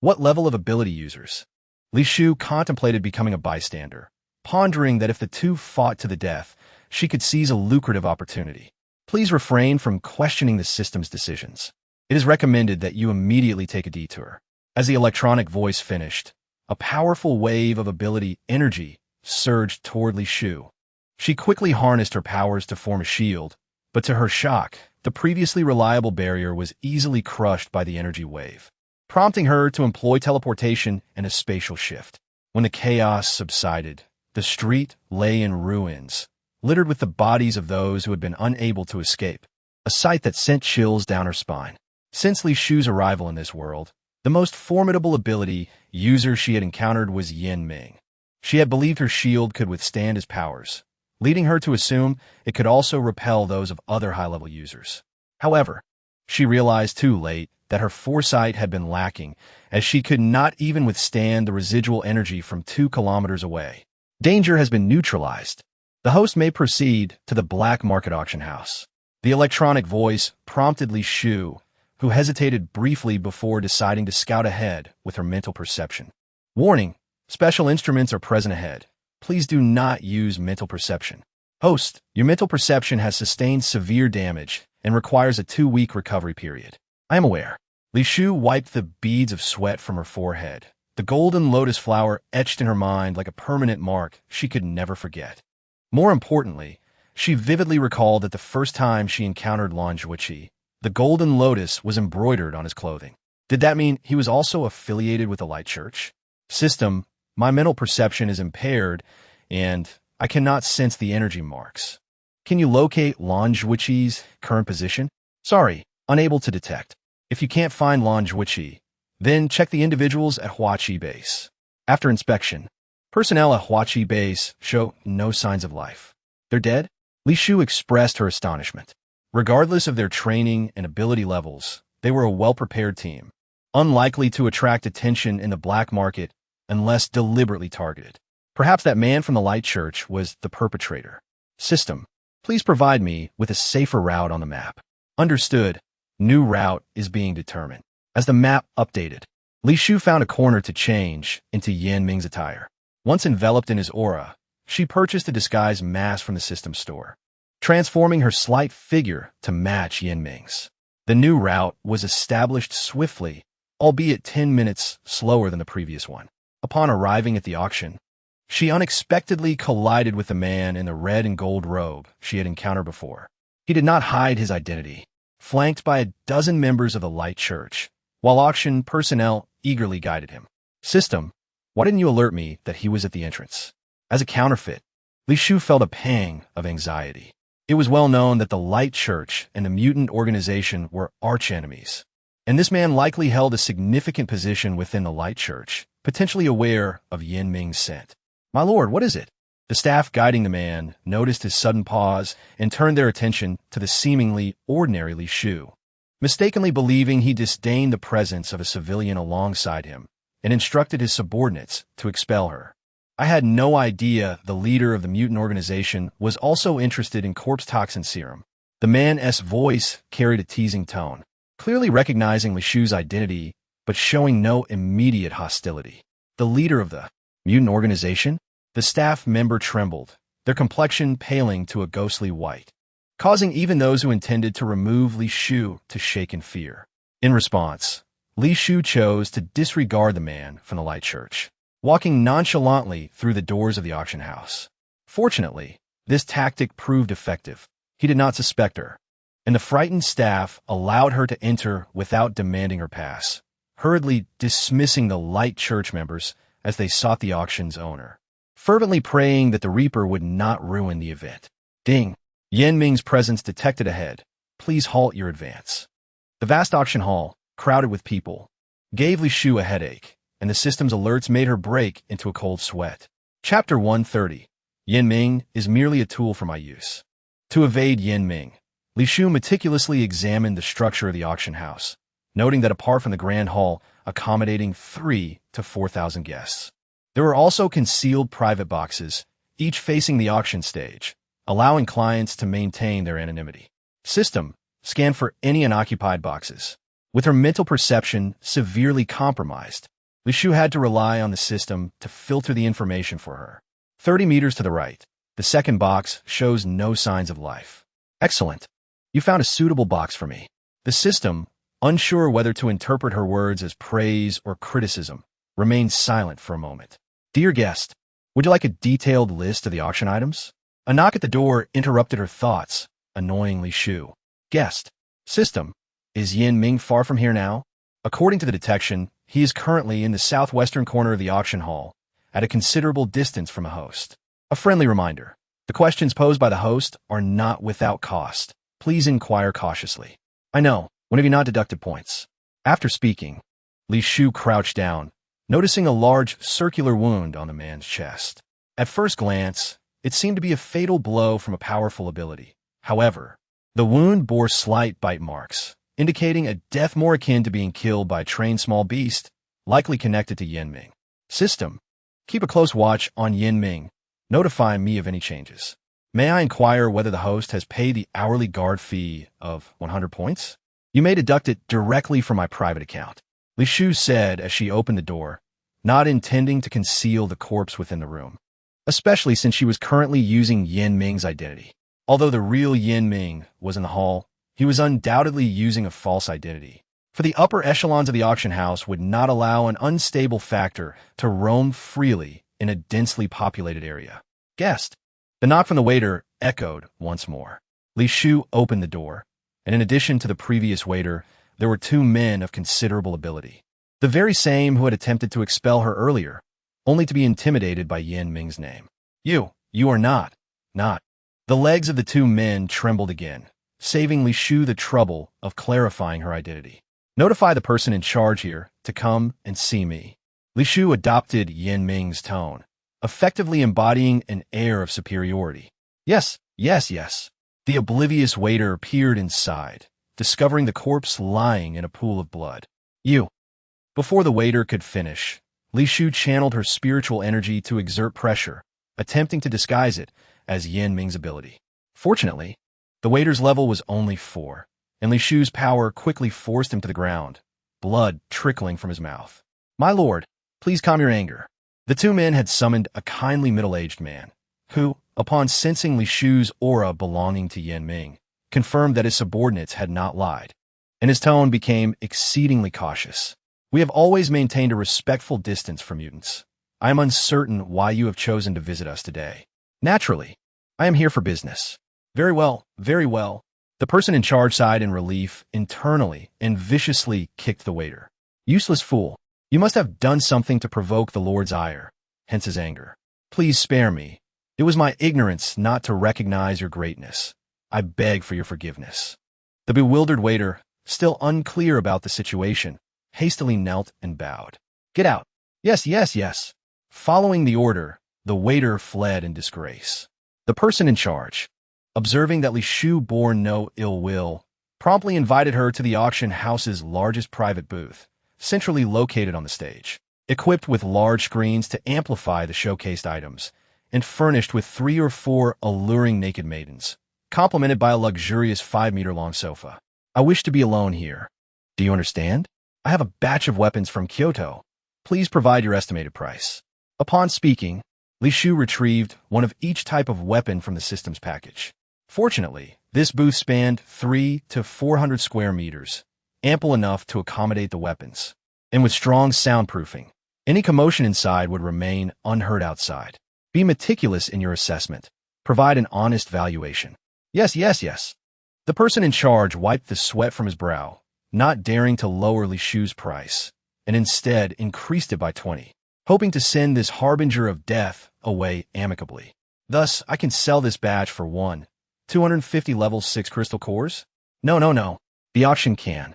What level of ability users? Li Shu contemplated becoming a bystander, pondering that if the two fought to the death, she could seize a lucrative opportunity. Please refrain from questioning the system's decisions. It is recommended that you immediately take a detour. As the electronic voice finished, a powerful wave of ability energy surged toward Li Shu. She quickly harnessed her powers to form a shield, but to her shock, the previously reliable barrier was easily crushed by the energy wave, prompting her to employ teleportation and a spatial shift. When the chaos subsided, the street lay in ruins, littered with the bodies of those who had been unable to escape, a sight that sent chills down her spine. Since Li Shu's arrival in this world, the most formidable ability user she had encountered was Yanming. She had believed her shield could withstand his powers, leading her to assume it could also repel those of other high-level users. However, she realized too late that her foresight had been lacking, as she could not even withstand the residual energy from 2 kilometers away. Danger has been neutralized. The host may proceed to the black market auction house. The electronic voice prompted Li Shu, who hesitated briefly before deciding to scout ahead with her mental perception. Warning: special instruments are present ahead. Please do not use mental perception. Host, your mental perception has sustained severe damage and requires a 2-week recovery period. I am aware. Li Shu wiped the beads of sweat from her forehead, the golden lotus flower etched in her mind like a permanent mark she could never forget. More importantly, she vividly recalled that the first time she encountered Lan Zhuiqi, the golden lotus was embroidered on his clothing. Did that mean he was also affiliated with the Light Church? System, my mental perception is impaired, and I cannot sense the energy marks. Can you locate Lan Zhuiqi's current position? Sorry, unable to detect. If you can't find Lan Zhuiqi, then check the individuals at Huaqi Base. After inspection, personnel at Huaqi Base show no signs of life. They're dead? Li Shu expressed her astonishment. Regardless of their training and ability levels, they were a well-prepared team, unlikely to attract attention in the black market unless deliberately targeted. Perhaps that man from the Light Church was the perpetrator. System, please provide me with a safer route on the map. Understood. New route is being determined. As the map updated, Li Shu found a corner to change into Yanming's attire. Once enveloped in his aura, she purchased a disguise mask from the system store, transforming her slight figure to match Yanming's. The new route was established swiftly, albeit 10 minutes slower than the previous one. Upon arriving at the auction, she unexpectedly collided with the man in the red and gold robe she had encountered before. He did not hide his identity, flanked by a dozen members of the Light Church, while auction personnel eagerly guided him. System, why didn't you alert me that he was at the entrance? As a counterfeit, Li Shufei felt a pang of anxiety. It was well known that the Light Church and the mutant organization were archenemies, and this man likely held a significant position within the Light Church, potentially aware of Yin Ming's scent. My lord, what is it? The staff guiding the man noticed his sudden pause and turned their attention to the seemingly ordinary Li Shufei, mistakenly believing he disdained the presence of a civilian alongside him, and instructed his subordinates to expel her. I had no idea the leader of the mutant organization was also interested in corpse toxin serum. The man's voice carried a teasing tone, clearly recognizing Li Shufei's identity, but showing no immediate hostility. The leader of the mutant organization? The staff member trembled, their complexion paling to a ghostly white, causing even those who intended to remove Li Shufei to shake in fear. In response, Li Shufei chose to disregard the man from the Light Church, walking nonchalantly through the doors of the auction house. Fortunately, this tactic proved effective. He did not suspect her, and the frightened staff allowed her to enter without demanding her pass, hurriedly dismissing the Light Church members as they sought the auction's owner, fervently praying that the Reaper would not ruin the event. Ding! Yin Ming's presence detected ahead. Please halt your advance. The vast auction hall, crowded with people, gave Li Shufei a headache, and the system's alerts made her break into a cold sweat. Chapter 130. Yin Ming is merely a tool for my use. To evade Yin Ming, Li Shufei meticulously examined the structure of the auction house, noting that apart from the grand hall accommodating 3,000 to 4,000 guests, there were also concealed private boxes, each facing the auction stage, allowing clients to maintain their anonymity. System, scan for any unoccupied boxes. With her mental perception severely compromised, Li Shufei had to rely on the system to filter the information for her. 30 meters to the right, the second box shows no signs of life. Excellent. You found a suitable box for me. The system, unsure whether to interpret her words as praise or criticism, remained silent for a moment. Dear guest, would you like a detailed list of the auction items? A knock at the door interrupted her thoughts, annoying Li Shufei. Guest. System. Is Yin Ming far from here now? According to the detection, he is currently in the southwestern corner of the auction hall, at a considerable distance from a host. A friendly reminder. The questions posed by the host are not without cost. Please inquire cautiously. I know. When have you not deducted points? After speaking, Li Shufei crouched down, noticing a large circular wound on the man's chest. At first glance, it seemed to be a fatal blow from a powerful ability. However, the wound bore slight bite marks, indicating a death more akin to being killed by a trained small beast, likely connected to Yin Ming. System. Keep a close watch on Yin Ming. Notify me of any changes. May I inquire whether the host has paid the hourly guard fee of 100 points? You may deduct it directly from my private account, Li Shufei said as she opened the door, not intending to conceal the corpse within the room, especially since she was currently using Yin Ming's identity. Although the real Yin Ming was in the hall, he was undoubtedly using a false identity, for the upper echelons of the auction house would not allow an unstable factor to roam freely in a densely populated area. Guest. The knock from the waiter echoed once more. Li Shufei opened the door, and in addition to the previous waiter, there were 2 men of considerable ability. The very same who had attempted to expel her earlier, only to be intimidated by Yin Ming's name. You are not. The legs of the 2 men trembled again, saving Li Shufei the trouble of clarifying her identity. Notify the person in charge here to come and see me. Li Shufei adopted Yin Ming's tone, effectively embodying an air of superiority. Yes. The oblivious waiter peered inside, discovering the corpse lying in a pool of blood. You. Before the waiter could finish, Li Shufei channeled her spiritual energy to exert pressure, attempting to disguise it as Yin Ming's ability. Fortunately, the waiter's level was only 4, and Li Shufei's power quickly forced him to the ground, blood trickling from his mouth. My lord, please calm your anger. The 2 men had summoned a kindly middle-aged man, who, upon sensing Li Shufei's aura belonging to Yin Ming, confirmed that his subordinates had not lied. and his tone became exceedingly cautious. We have always maintained a respectful distance from mutants. I am uncertain why you have chosen to visit us today. Naturally, I am here for business. Very well, very well. The person in charge sighed in relief internally and viciously kicked the waiter. Useless fool. You must have done something to provoke the Lord's ire, hence his anger. Please spare me. It was my ignorance not to recognize your greatness. I beg for your forgiveness. The bewildered waiter, still unclear about the situation, hastily knelt and bowed. Get out. Yes, yes, yes. Following the order, the waiter fled in disgrace. The person in charge, observing that Li Shufei bore no ill will, promptly invited her to the auction house's largest private booth, centrally located on the stage, equipped with large screens to amplify the showcased items, and furnished with 3 or 4 alluring naked maidens, complemented by a luxurious 5-meter-long sofa. I wish to be alone here. Do you understand? I have a batch of weapons from Kyoto. Please provide your estimated price. Upon speaking, Li Shufei retrieved one of each type of weapon from the system's package. Fortunately, this booth spanned 300 to 400 square meters, ample enough to accommodate the weapons, and with strong soundproofing. Any commotion inside would remain unheard outside. Be meticulous in your assessment. Provide an honest valuation. Yes, yes, yes. The person in charge wiped the sweat from his brow, not daring to lower Li Shufei's price, and instead increased it by 20, hoping to send this harbinger of death away amicably. Thus, I can sell this badge for 250 level 6 crystal cores? No. The auction can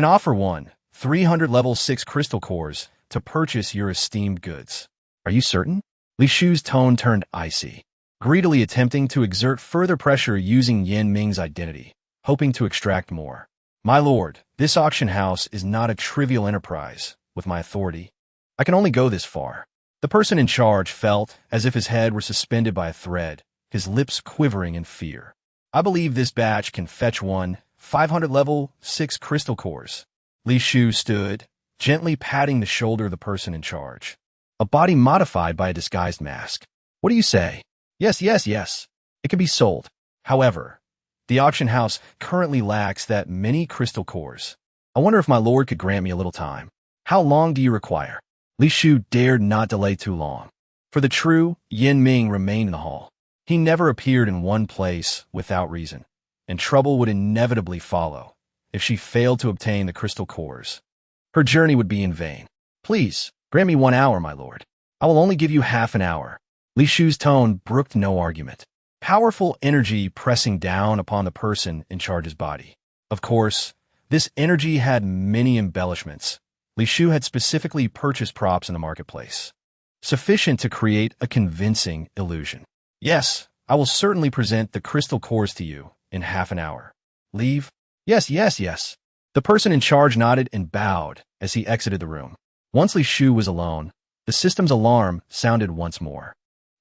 offer 300 level 6 crystal cores to purchase your esteemed goods. Are you certain? Li Shufei's tone turned icy, greedily attempting to exert further pressure using Yin Ming's identity, hoping to extract more. My lord, this auction house is not a trivial enterprise. With my authority, I can only go this far. The person in charge felt as if his head were suspended by a thread, his lips quivering in fear. I believe this batch can fetch 500 level 6 crystal cores. Li Shufei stood, gently patting the shoulder of the person in charge, a body modified by a disguised mask. What do you say? Yes. It can be sold. However, the auction house currently lacks that many crystal cores. I wonder if my lord could grant me a little time. How long do you require? Li Shufei dared not delay too long. For the true Yin Ming remained in the hall. He never appeared in one place without reason, and trouble would inevitably follow if she failed to obtain the crystal cores. Her journey would be in vain. Please, grant me 1 hour, my lord. I will only give you half an hour. Li Shufei's tone brooked no argument. Powerful energy pressing down upon the person in charge's body. Of course, this energy had many embellishments. Li Shufei had specifically purchased props in the marketplace, sufficient to create a convincing illusion. Yes, I will certainly present the crystal cores to you in half an hour. Leave? Yes. The person in charge nodded and bowed as he exited the room. Once Li Shufei was alone, the system's alarm sounded once more.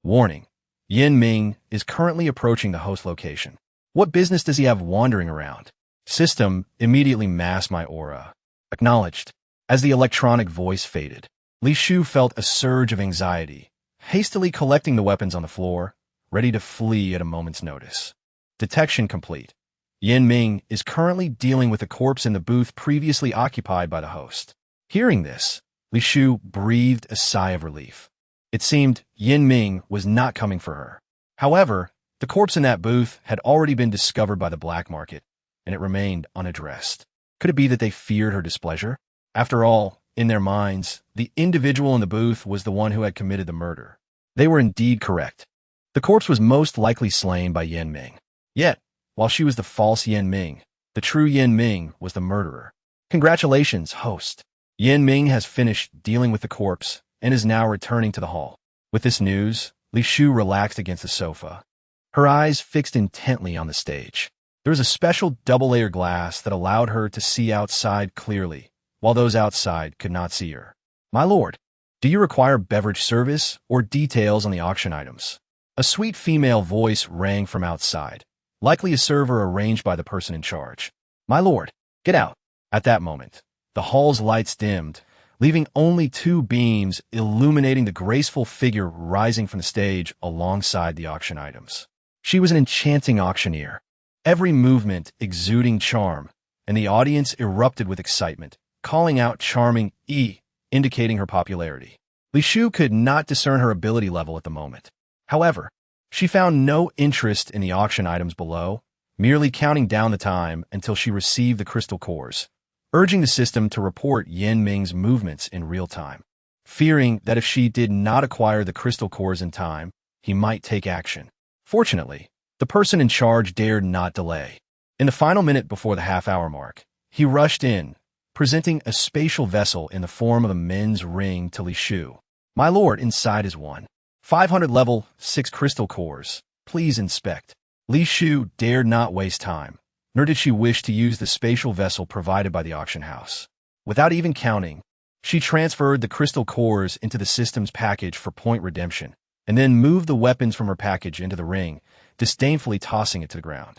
Warning. Yin Ming is currently approaching the host location. What business does he have wandering around? System immediately masked my aura. Acknowledged. As the electronic voice faded, Li Shufei felt a surge of anxiety, hastily collecting the weapons on the floor, ready to flee at a moment's notice. Detection complete. Yin Ming is currently dealing with the corpse in the booth previously occupied by the host. Hearing this, Li Shufei breathed a sigh of relief. It seemed Yin Ming was not coming for her. However, the corpse in that booth had already been discovered by the black market, and it remained unaddressed. Could it be that they feared her displeasure? After all, in their minds, the individual in the booth was the one who had committed the murder. They were indeed correct. The corpse was most likely slain by Yin Ming. Yet, while she was the false Yin Ming, the true Yin Ming was the murderer. Congratulations, host. Yin Ming has finished dealing with the corpse and is now returning to the hall. With this news, Li Shufei relaxed against the sofa, her eyes fixed intently on the stage. There was a special double-layer glass that allowed her to see outside clearly, while those outside could not see her. My lord, do you require beverage service or details on the auction items? A sweet female voice rang from outside, likely a server arranged by the person in charge. My lord, get out. At that moment, the hall's lights dimmed, leaving only 2 beams illuminating the graceful figure rising from the stage alongside the auction items. She was an enchanting auctioneer, every movement exuding charm and the audience erupted with excitement, calling out charming E, indicating her popularity. Li Shu could not discern her ability level at the moment. However, she found no interest in the auction items below, merely counting down the time until she received the crystal cores, urging the system to report Yan Ming's movements in real time, fearing that if she did not acquire the crystal cores in time, he might take action. Fortunately, the person in charge dared not delay. In the final minute before the half-hour mark, he rushed in, presenting a spatial vessel in the form of a men's ring to Li Shu. "My lord, inside is one. 500 level, 6 crystal cores. Please inspect." Li Shu dared not waste time, nor did she wish to use the spatial vessel provided by the auction house. Without even counting, she transferred the crystal cores into the system's package for point redemption, and then moved the weapons from her package into the ring, disdainfully tossing it to the ground.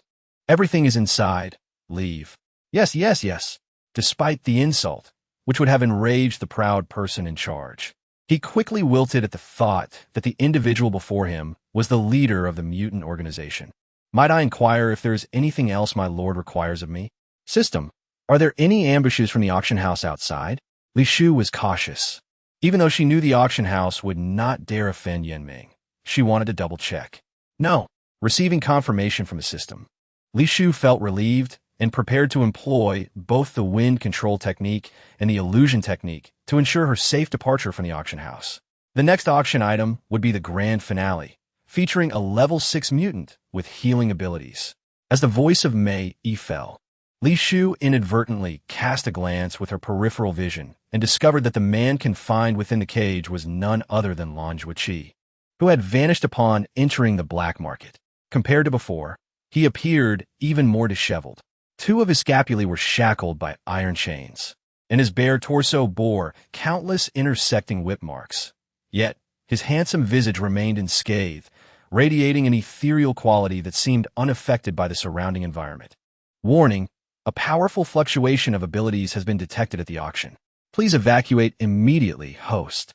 "Everything is inside. Leave." "Yes, yes, yes," despite the insult, which would have enraged the proud person in charge. He quickly wilted at the thought that the individual before him was the leader of the mutant organization. "Might I inquire if there is anything else my lord requires of me?" "System, are there any ambushes from the auction house outside?" Li Shu was cautious. Even though she knew the auction house would not dare offend Yan Ming, she wanted to double-check. "No." Receiving confirmation from the system, Li Shu felt relieved and prepared to employ both the wind control technique and the illusion technique to ensure her safe departure from the auction house. The next auction item would be the grand finale, featuring a level 6 mutant with healing abilities. As the voice of Mei Yi fell, Li Shu inadvertently cast a glance with her peripheral vision and discovered that the man confined within the cage was none other than Lan Jueqi, who had vanished upon entering the black market. Compared to before, he appeared even more disheveled. 2 of his scapulae were shackled by iron chains, and his bare torso bore countless intersecting whip marks. Yet, his handsome visage remained unscathed, radiating an ethereal quality that seemed unaffected by the surrounding environment. Warning: a powerful fluctuation of abilities has been detected at the auction. Please evacuate immediately, host.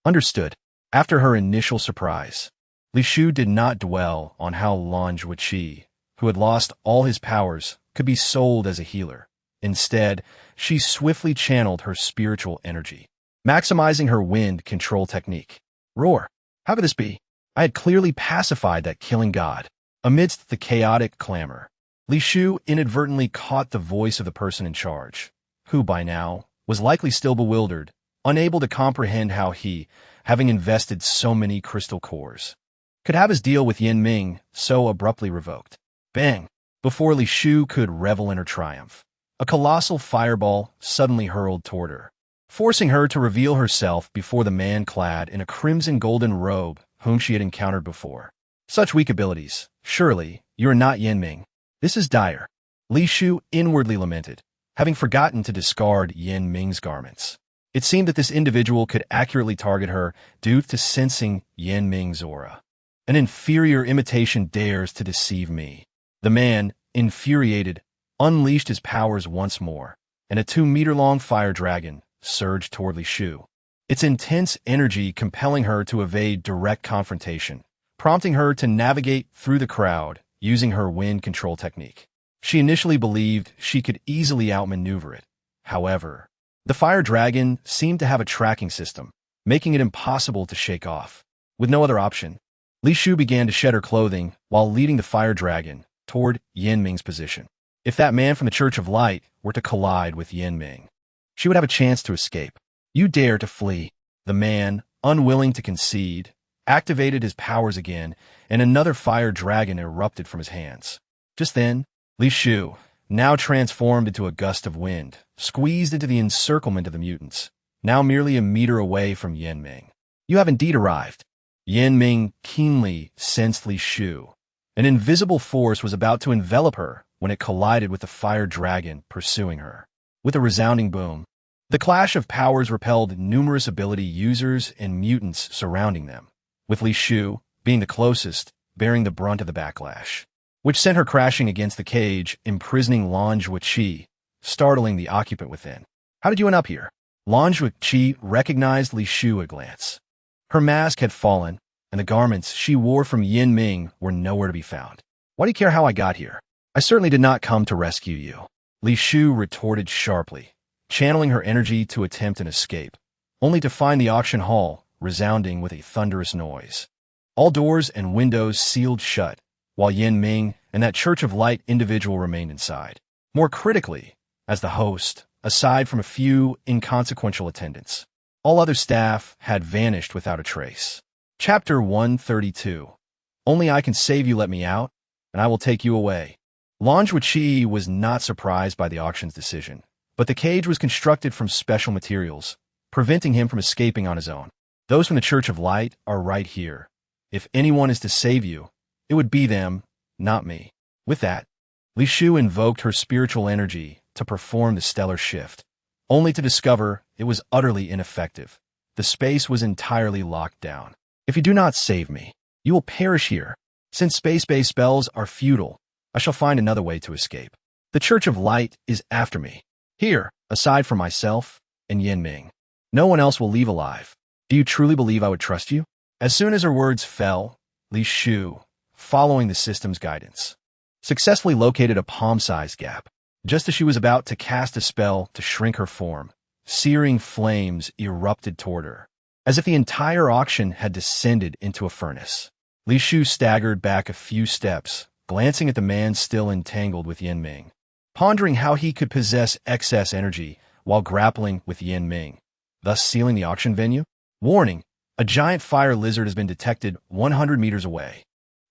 Understood. After her initial surprise, Li Shu did not dwell on how Lan Jueqi, who had lost all his powers, could be sold as a healer. Instead, she swiftly channeled her spiritual energy, maximizing her wind control technique. Roar! How could this be? I had clearly pacified that killing god. Amidst the chaotic clamor, Li Shu inadvertently caught the voice of the person in charge, who by now was likely still bewildered, unable to comprehend how he, having invested so many crystal cores, could have his deal with Yan Ming so abruptly revoked. Bang! Before Li Shu could revel in her triumph, a colossal fireball suddenly hurled toward her, forcing her to reveal herself before the man clad in a crimson golden robe whom she had encountered before. Such weak abilities. Surely, you are not Yan Ming. This is dire. Li Shu inwardly lamented, having forgotten to discard Yan Ming's garments. It seemed that this individual could accurately target her due to sensing Yan Ming's aura. An inferior imitation dares to deceive me. The man, infuriated, unleashed his powers once more, and a 2-meter-long fire dragon surged toward Li Shu, its intense energy compelling her to evade direct confrontation, prompting her to navigate through the crowd using her wind control technique. She initially believed she could easily outmaneuver it. However, the fire dragon seemed to have a tracking system, making it impossible to shake off. With no other option, Li Shu began to shed her clothing while leading the fire dragon toward Yan Ming's position. If that man from the Church of Light were to collide with Yan Ming, she would have a chance to escape. "You dare to flee." The man, unwilling to concede, activated his powers again, and another fire dragon erupted from his hands. Just then, Li Shu, now transformed into a gust of wind, squeezed into the encirclement of the mutants, now merely a meter away from Yan Ming. "You have indeed arrived." Yan Ming keenly sensed Li Shu. An invisible force was about to envelop her when it collided with the fire dragon pursuing her. With a resounding boom, the clash of powers repelled numerous ability users and mutants surrounding them, with Li Shu being the closest, bearing the brunt of the backlash, which sent her crashing against the cage, imprisoning Lan Jueqi, startling the occupant within. "How did you end up here?" Lan Jueqi recognized Li Shu at a glance. Her mask had fallen, and the garments she wore from Yan Ming were nowhere to be found. "Why do you care how I got here? I certainly did not come to rescue you." Li Shu retorted sharply, channeling her energy to attempt an escape, only to find the auction hall resounding with a thunderous noise. All doors and windows sealed shut, while Yin Ming and that Church of Light individual remained inside. More critically, as the host, aside from a few inconsequential attendants, all other staff had vanished without a trace. Chapter 132. Only I can save you. Let me out, and I will take you away. Lan Zhuqi was not surprised by the auction's decision, but the cage was constructed from special materials, preventing him from escaping on his own. Those from the Church of Light are right here. If anyone is to save you, it would be them, not me. With that, Li Shu invoked her spiritual energy to perform the stellar shift, only to discover it was utterly ineffective. The space was entirely locked down. If you do not save me, you will perish here. Since space-based spells are futile, I shall find another way to escape. The Church of Light is after me. Here, aside from myself and Yin Ming, no one else will leave alive. Do you truly believe I would trust you? As soon as her words fell, Li Shu, following the system's guidance, successfully located a palm-sized gap. Just as she was about to cast a spell to shrink her form, searing flames erupted toward her, as if the entire auction had descended into a furnace. Li Shu staggered back a few steps, glancing at the man still entangled with Yin Ming, pondering how he could possess excess energy while grappling with Yin Ming, thus sealing the auction venue. Warning: a giant fire lizard has been detected 100 meters away.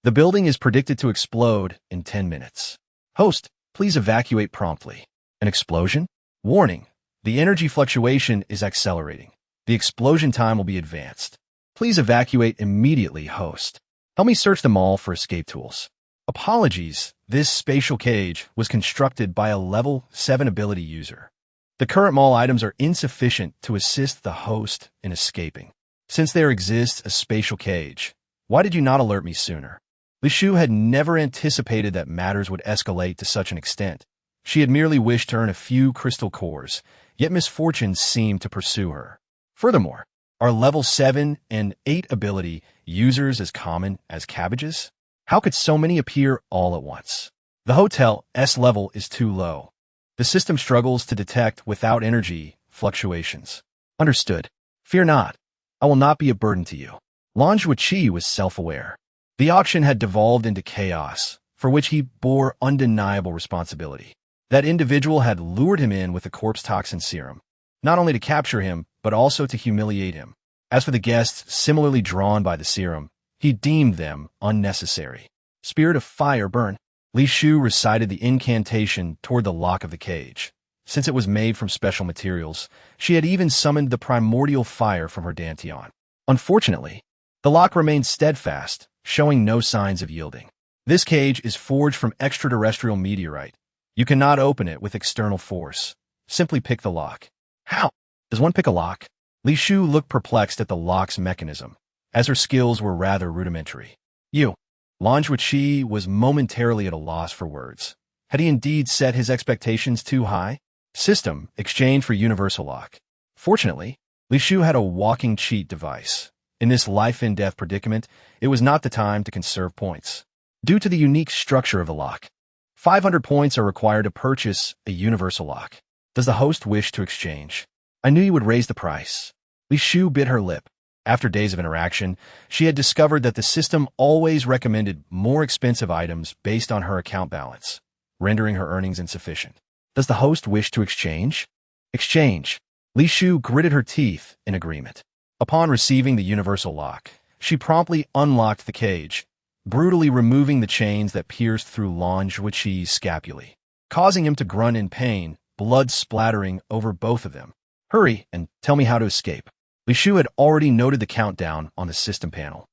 The building is predicted to explode in 10 minutes. Host, please evacuate promptly. An explosion? Warning: the energy fluctuation is accelerating. The explosion time will be advanced. Please evacuate immediately, host. Help me search the mall for escape tools. Apologies, this spatial cage was constructed by a level 7 ability user. The current mall items are insufficient to assist the host in escaping. Since there exists a spatial cage, why did you not alert me sooner? Li Shu had never anticipated that matters would escalate to such an extent. She had merely wished to earn a few crystal cores, yet misfortune seemed to pursue her. Furthermore, are level 7 and 8 ability users as common as cabbages? How could so many appear all at once? The hotel's level is too low. The system struggles to detect without energy fluctuations. Understood. Fear not. I will not be a burden to you. Lan Zhuqi was self-aware. The auction had devolved into chaos, for which he bore undeniable responsibility. That individual had lured him in with a corpse toxin serum, not only to capture him, but also to humiliate him. As for the guests similarly drawn by the serum, he deemed them unnecessary. Spirit of fire, burn. Li Shu recited the incantation toward the lock of the cage. Since it was made from special materials, she had even summoned the primordial fire from her dantian. Unfortunately, the lock remained steadfast, showing no signs of yielding. This cage is forged from extraterrestrial meteorite. You cannot open it with external force. Simply pick the lock. How? Does one pick a lock? Li Shu looked perplexed at the lock's mechanism, as her skills were rather rudimentary. Lan Zhuqi was momentarily at a loss for words. Had he indeed set his expectations too high? System, exchange for universal lock. Fortunately, Li Shu had a walking cheat device. In this life-and-death predicament, it was not the time to conserve points. Due to the unique structure of the lock, 500 points are required to purchase a universal lock. Does the host wish to exchange? I knew you would raise the price. Li Shu bit her lip. After days of interaction, she had discovered that the system always recommended more expensive items based on her account balance, rendering her earnings insufficient. Does the host wish to exchange? Exchange. Li Shu gritted her teeth in agreement. Upon receiving the universal lock, she promptly unlocked the cage, brutally removing the chains that pierced through Lan Zhuqi's scapulae, causing him to grunt in pain, blood splattering over both of them. Hurry and tell me how to escape. Li Shu had already noted the countdown on the system panel,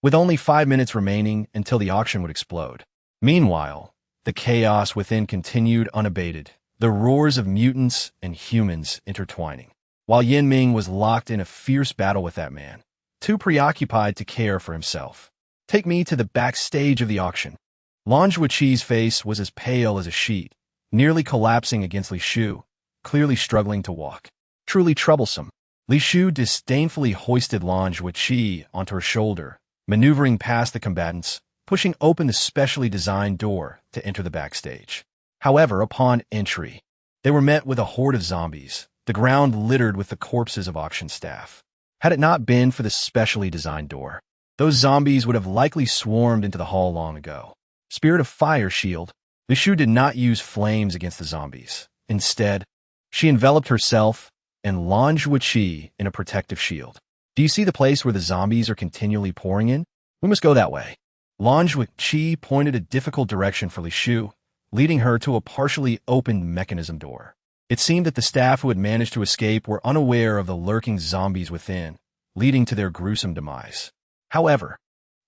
with only 5 minutes remaining until the auction would explode. Meanwhile, the chaos within continued unabated, the roars of mutants and humans intertwining, while Yin Ming was locked in a fierce battle with that man, too preoccupied to care for himself. Take me to the backstage of the auction. Lan Zhuqi's face was as pale as a sheet, nearly collapsing against Li Shu, clearly struggling to walk. Truly troublesome. Li Shu disdainfully hoisted Lan Zhuqi onto her shoulder, maneuvering past the combatants, pushing open the specially designed door to enter the backstage. However, upon entry, they were met with a horde of zombies, the ground littered with the corpses of auction staff. Had it not been for the specially designed door, those zombies would have likely swarmed into the hall long ago. Spirit of Fire Shield, Li Shufei did not use flames against the zombies. Instead, she enveloped herself and Lan Zhuoqi in a protective shield. Do you see the place where the zombies are continually pouring in? We must go that way. Lan Zhuoqi pointed a difficult direction for Li Shufei, leading her to a partially opened mechanism door. It seemed that the staff who had managed to escape were unaware of the lurking zombies within, leading to their gruesome demise. However,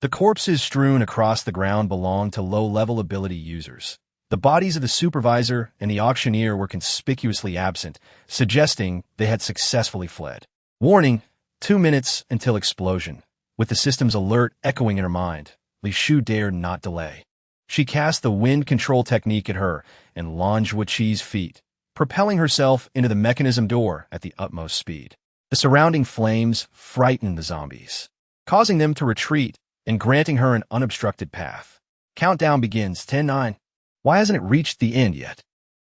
the corpses strewn across the ground belonged to low-level ability users. The bodies of the supervisor and the auctioneer were conspicuously absent, suggesting they had successfully fled. Warning, 2 minutes until explosion. With the system's alert echoing in her mind, Li Shufei dared not delay. She cast the wind control technique at her and Lan Zhuoqi's feet, propelling herself into the mechanism door at the utmost speed. The surrounding flames frightened the zombies, causing them to retreat and granting her an unobstructed path. Countdown begins 10-9. Why hasn't it reached the end yet?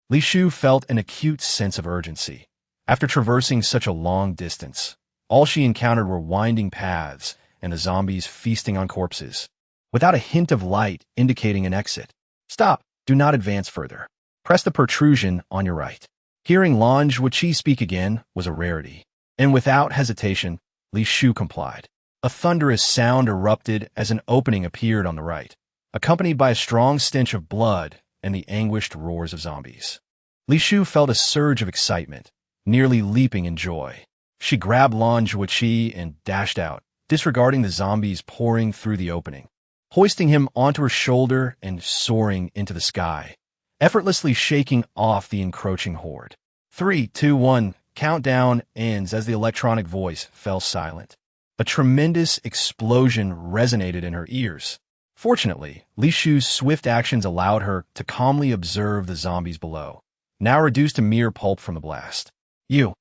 Li Shufei felt an acute sense of urgency. After traversing such a long distance, all she encountered were winding paths and the zombies feasting on corpses, without a hint of light indicating an exit. Stop! Do not advance further. Press the protrusion on your right. Hearing Lan Zhuoqi speak again was a rarity, and without hesitation, Li Shufei complied. A thunderous sound erupted as an opening appeared on the right, accompanied by a strong stench of blood and the anguished roars of zombies. Li Shufei felt a surge of excitement, nearly leaping in joy. She grabbed Lan Zhuoqi and dashed out, disregarding the zombies pouring through the opening, hoisting him onto her shoulder and soaring into the sky, effortlessly shaking off the encroaching horde. 3, 2, 1, countdown ends as the electronic voice fell silent. A tremendous explosion resonated in her ears. Fortunately, Li Shufei's swift actions allowed her to calmly observe the zombies below, now reduced to mere pulp from the blast. You.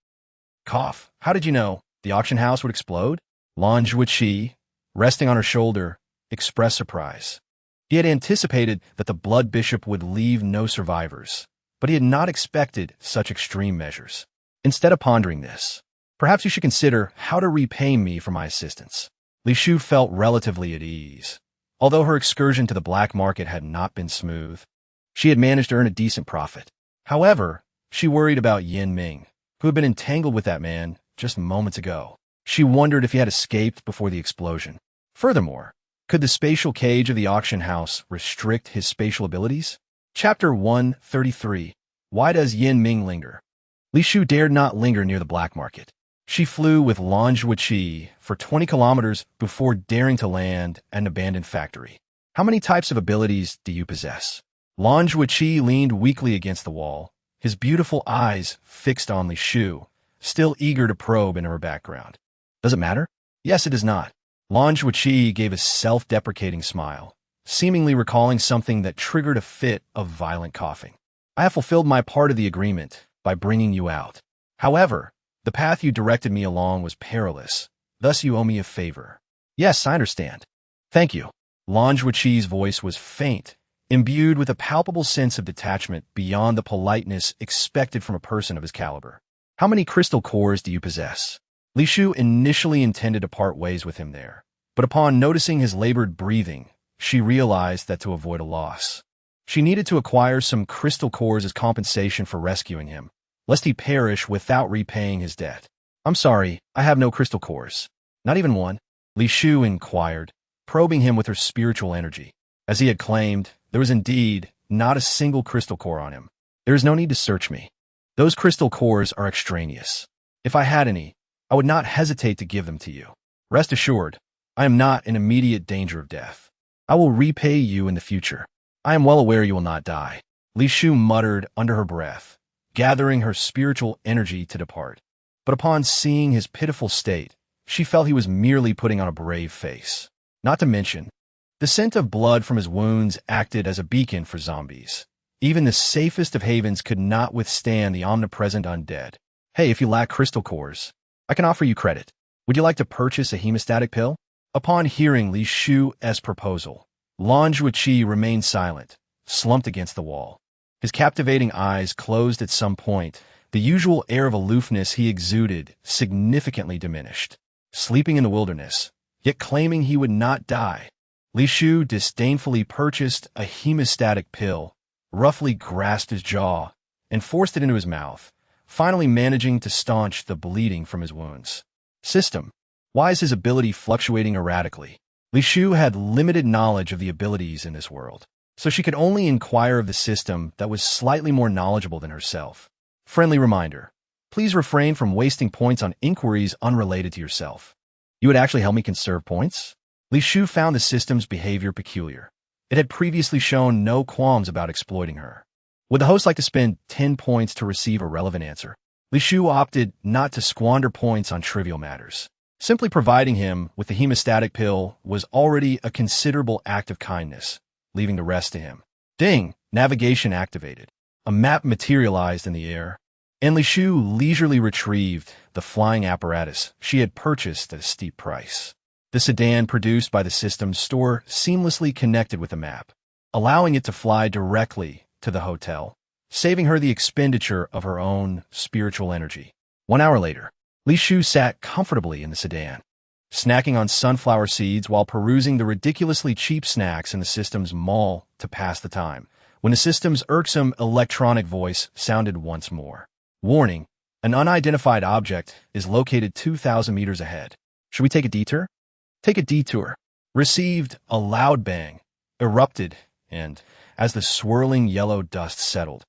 Cough. How did you know the auction house would explode? Lan Zhuoqi, resting on her shoulder, expressed surprise. He had anticipated that the Blood Bishop would leave no survivors, but he had not expected such extreme measures. Instead of pondering this, perhaps you should consider how to repay me for my assistance. Li Shufei felt relatively at ease. Although her excursion to the black market had not been smooth, she had managed to earn a decent profit. However, she worried about Yin Ming, who had been entangled with that man just moments ago. She wondered if he had escaped before the explosion. Furthermore, could the spatial cage of the auction house restrict his spatial abilities? Chapter 133. Why does Yin Ming linger? Li Shufei dared not linger near the black market. She flew with Lan Zhuoqi for 20 kilometers before daring to land at an abandoned factory. How many types of abilities do you possess? Lan Zhuoqi leaned weakly against the wall, his beautiful eyes fixed on Li Shufei, still eager to probe into her background. Does it matter? Yes, it does not. Lan Zhuoqi gave a self-deprecating smile, seemingly recalling something that triggered a fit of violent coughing. I have fulfilled my part of the agreement by bringing you out. However, the path you directed me along was perilous, thus you owe me a favor. Yes, I understand. Thank you. Lan Zhuoqi's voice was faint, imbued with a palpable sense of detachment beyond the politeness expected from a person of his caliber. How many crystal cores do you possess? Li Shufei initially intended to part ways with him there, but upon noticing his labored breathing, she realized that to avoid a loss, she needed to acquire some crystal cores as compensation for rescuing him, lest he perish without repaying his debt. I'm sorry, I have no crystal cores. Not even one? Li Shufei inquired, probing him with her spiritual energy. As he had claimed, there was indeed not a single crystal core on him. There is no need to search me. Those crystal cores are extraneous. If I had any, I would not hesitate to give them to you. Rest assured, I am not in immediate danger of death. I will repay you in the future. I am well aware you will not die. Li Shufei muttered under her breath, gathering her spiritual energy to depart. But upon seeing his pitiful state, she felt he was merely putting on a brave face. Not to mention, the scent of blood from his wounds acted as a beacon for zombies. Even the safest of havens could not withstand the omnipresent undead. Hey, if you lack crystal cores, I can offer you credit. Would you like to purchase a hemostatic pill? Upon hearing Li Shufei's proposal, Lan Zhuoqi remained silent, slumped against the wall. His captivating eyes closed at some point. The usual air of aloofness he exuded significantly diminished. Sleeping in the wilderness, yet claiming he would not die. Li Shu disdainfully purchased a hemostatic pill, roughly grasped his jaw, and forced it into his mouth, finally managing to staunch the bleeding from his wounds. System. Why is his ability fluctuating erratically? Li Shu had limited knowledge of the abilities in this world, so she could only inquire of the system that was slightly more knowledgeable than herself. Friendly reminder. Please refrain from wasting points on inquiries unrelated to yourself. You would actually help me conserve points? Li Shu found the system's behavior peculiar. It had previously shown no qualms about exploiting her. Would the host like to spend 10 points to receive a relevant answer? Li Shu opted not to squander points on trivial matters. Simply providing him with the hemostatic pill was already a considerable act of kindness, leaving the rest to him. Ding! Navigation activated. A map materialized in the air, and Li Shu leisurely retrieved the flying apparatus she had purchased at a steep price. The sedan produced by the system's store seamlessly connected with the map, allowing it to fly directly to the hotel, saving her the expenditure of her own spiritual energy. 1 hour later, Li Shu sat comfortably in the sedan, snacking on sunflower seeds while perusing the ridiculously cheap snacks in the system's mall to pass the time, when the system's irksome electronic voice sounded once more. Warning, an unidentified object is located 2,000 meters ahead. Should we take a detour? Take a detour. Received a loud bang, erupted, and, as the swirling yellow dust settled,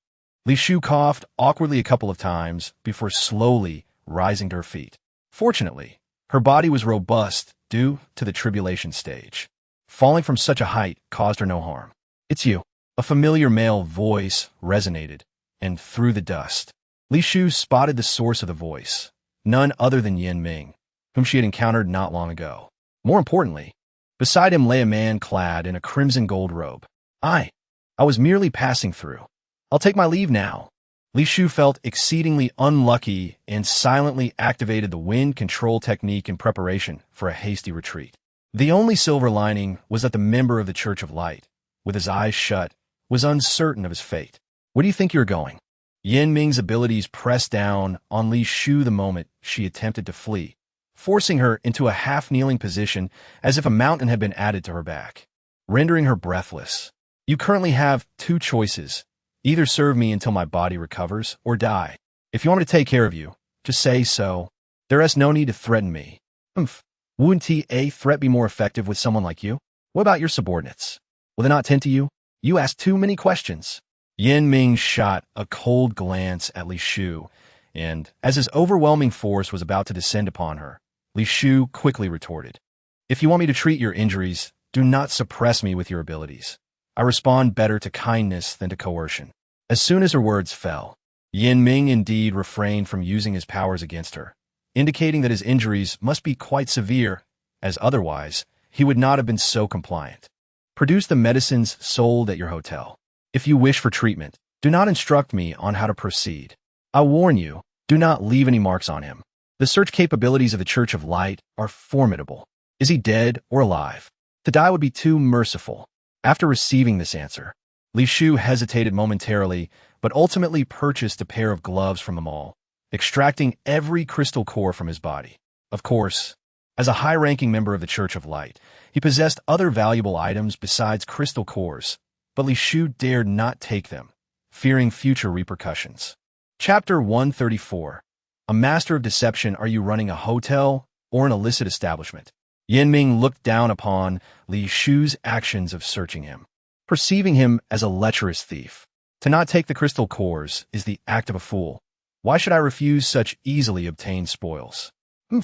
Li Shu coughed awkwardly a couple of times before slowly rising to her feet. Fortunately, her body was robust due to the tribulation stage. Falling from such a height caused her no harm. It's you. A familiar male voice resonated, and through the dust, Li Shu spotted the source of the voice, none other than Yin Ming, whom she had encountered not long ago. More importantly, beside him lay a man clad in a crimson gold robe. I was merely passing through. I'll take my leave now. Li Shu felt exceedingly unlucky and silently activated the wind control technique in preparation for a hasty retreat. The only silver lining was that the member of the Church of Light, with his eyes shut, was uncertain of his fate. Where do you think you're going? Yin Ming's abilities pressed down on Li Shu the moment she attempted to flee, forcing her into a half-kneeling position as if a mountain had been added to her back, rendering her breathless. You currently have 2 choices. Either serve me until my body recovers, or die. If you want me to take care of you, just say so. There is no need to threaten me. Wouldn't a threat be more effective with someone like you? What about your subordinates? Will they not tend to you? You ask too many questions. Yin Ming shot a cold glance at Li Shu, and, as his overwhelming force was about to descend upon her, Li Shu quickly retorted. If you want me to treat your injuries, do not suppress me with your abilities. I respond better to kindness than to coercion. As soon as her words fell, Yin Ming indeed refrained from using his powers against her, indicating that his injuries must be quite severe, as otherwise he would not have been so compliant. Produce the medicines sold at your hotel. If you wish for treatment, do not instruct me on how to proceed. I warn you, do not leave any marks on him. The search capabilities of the Church of Light are formidable. Is he dead or alive? To die would be too merciful. After receiving this answer, Li Shu hesitated momentarily, but ultimately purchased a pair of gloves from the mall, extracting every crystal core from his body. Of course, as a high-ranking member of the Church of Light, he possessed other valuable items besides crystal cores, but Li Shu dared not take them, fearing future repercussions. Chapter 134. A master of deception, are you running a hotel or an illicit establishment? Yin Ming looked down upon Li Shu's actions of searching him, perceiving him as a lecherous thief. To not take the crystal cores is the act of a fool. Why should I refuse such easily obtained spoils?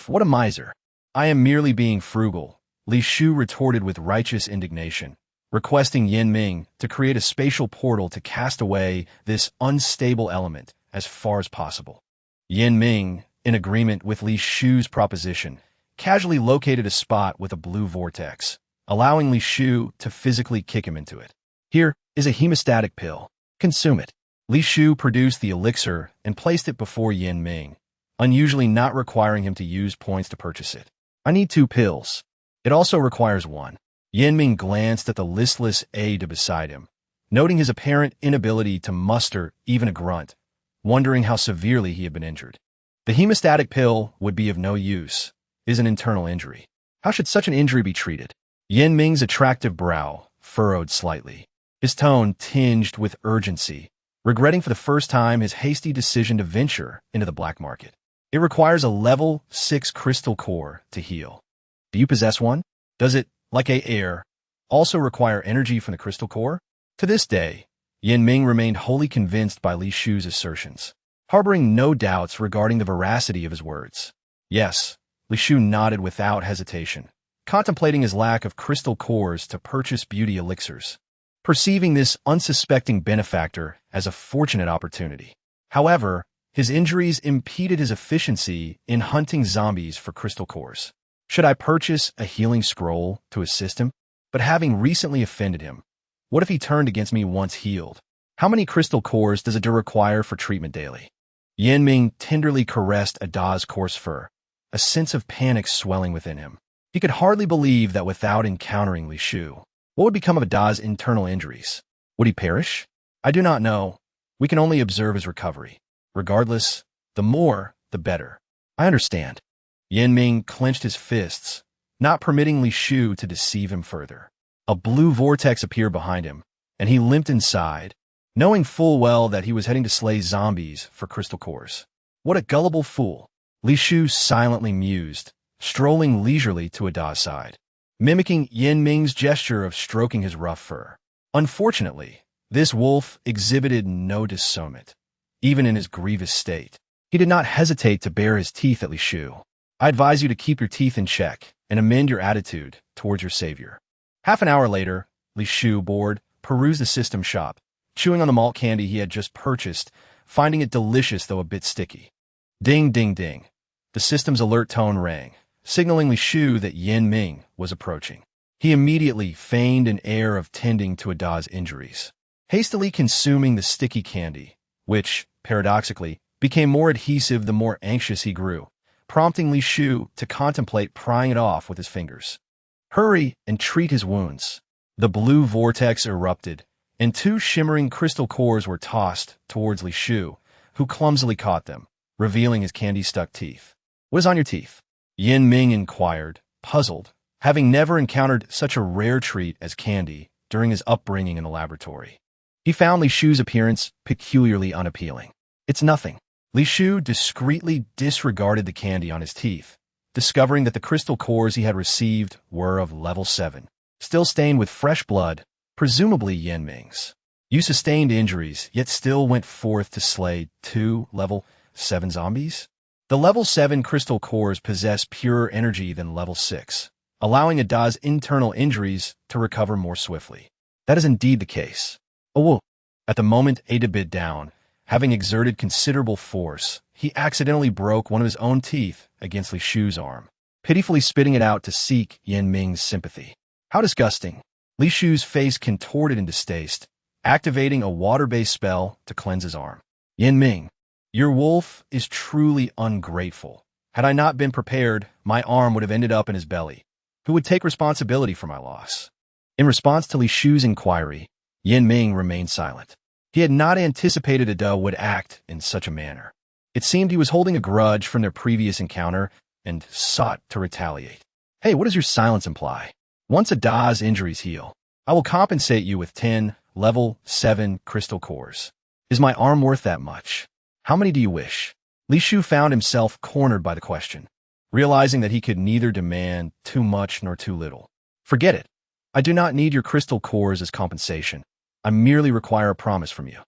What a miser. I am merely being frugal, Li Shu retorted with righteous indignation, requesting Yin Ming to create a spatial portal to cast away this unstable element as far as possible. Yin Ming, in agreement with Li Shu's proposition, casually located a spot with a blue vortex, allowing Li Shu to physically kick him into it. Here is a hemostatic pill. Consume it. Li Shu produced the elixir and placed it before Yin Ming, unusually not requiring him to use points to purchase it. I need 2 pills. It also requires 1. Yin Ming glanced at the listless aide beside him, noting his apparent inability to muster even a grunt, wondering how severely he had been injured. The hemostatic pill would be of no use. It is an internal injury. How should such an injury be treated? Yin Ming's attractive brow furrowed slightly, his tone tinged with urgency, regretting for the first time his hasty decision to venture into the black market. It requires a level 6 crystal core to heal. Do you possess one? Does it, like air, also require energy from the crystal core? To this day, Yin Ming remained wholly convinced by Li Shu's assertions, harboring no doubts regarding the veracity of his words. Yes, Li Shu nodded without hesitation, contemplating his lack of crystal cores to purchase beauty elixirs, perceiving this unsuspecting benefactor as a fortunate opportunity. However, his injuries impeded his efficiency in hunting zombies for crystal cores. Should I purchase a healing scroll to assist him? But having recently offended him, what if he turned against me once healed? How many crystal cores does a Da require for treatment daily? Yin Ming tenderly caressed Ada's coarse fur, a sense of panic swelling within him. He could hardly believe that without encountering Li Shu, what would become of Ada's internal injuries? Would he perish? I do not know. We can only observe his recovery. Regardless, the more, the better. I understand. Yin Ming clenched his fists, not permitting Li Shu to deceive him further. A blue vortex appeared behind him, and he limped inside, knowing full well that he was heading to slay zombies for crystal cores. What a gullible fool! Li Shu silently mused, strolling leisurely to Ada's side, mimicking Yin Ming's gesture of stroking his rough fur. Unfortunately, this wolf exhibited no discernment, even in his grievous state. He did not hesitate to bare his teeth at Li Shu. I advise you to keep your teeth in check and amend your attitude towards your savior. Half an hour later, Li Shu, bored, perused the system shop, chewing on the malt candy he had just purchased, finding it delicious though a bit sticky. Ding, ding, ding. The system's alert tone rang, signaling Li Shu that Yin Ming was approaching. He immediately feigned an air of tending to Ada's injuries, hastily consuming the sticky candy, which, paradoxically, became more adhesive the more anxious he grew, prompting Li Shu to contemplate prying it off with his fingers. Hurry and treat his wounds. The blue vortex erupted, and 2 shimmering crystal cores were tossed towards Li Shu, who clumsily caught them, revealing his candy-stuck teeth. What is on your teeth? Yin Ming inquired, puzzled, having never encountered such a rare treat as candy during his upbringing in the laboratory. He found Li Shu's appearance peculiarly unappealing. It's nothing. Li Shu discreetly disregarded the candy on his teeth, discovering that the crystal cores he had received were of level 7, still stained with fresh blood, presumably Yin Ming's. You sustained injuries, yet still went forth to slay 2 level 7 zombies? The level 7 crystal cores possess purer energy than level 6, allowing Ada's internal injuries to recover more swiftly. That is indeed the case. Oh, at the moment Ada bit down, having exerted considerable force, he accidentally broke one of his own teeth against Li Shu's arm, pitifully spitting it out to seek Yin Ming's sympathy. How disgusting! Li Shu's face contorted in distaste, activating a water-based spell to cleanse his arm. Yin Ming, your wolf is truly ungrateful. Had I not been prepared, my arm would have ended up in his belly. Who would take responsibility for my loss? In response to Li Shu's inquiry, Yin Ming remained silent. He had not anticipated Ada would act in such a manner. It seemed he was holding a grudge from their previous encounter and sought to retaliate. Hey, what does your silence imply? Once Ada's injuries heal, I will compensate you with 10 level 7 crystal cores. Is my arm worth that much? How many do you wish? Li Shu found himself cornered by the question, realizing that he could neither demand too much nor too little. Forget it. I do not need your crystal cores as compensation. I merely require a promise from you.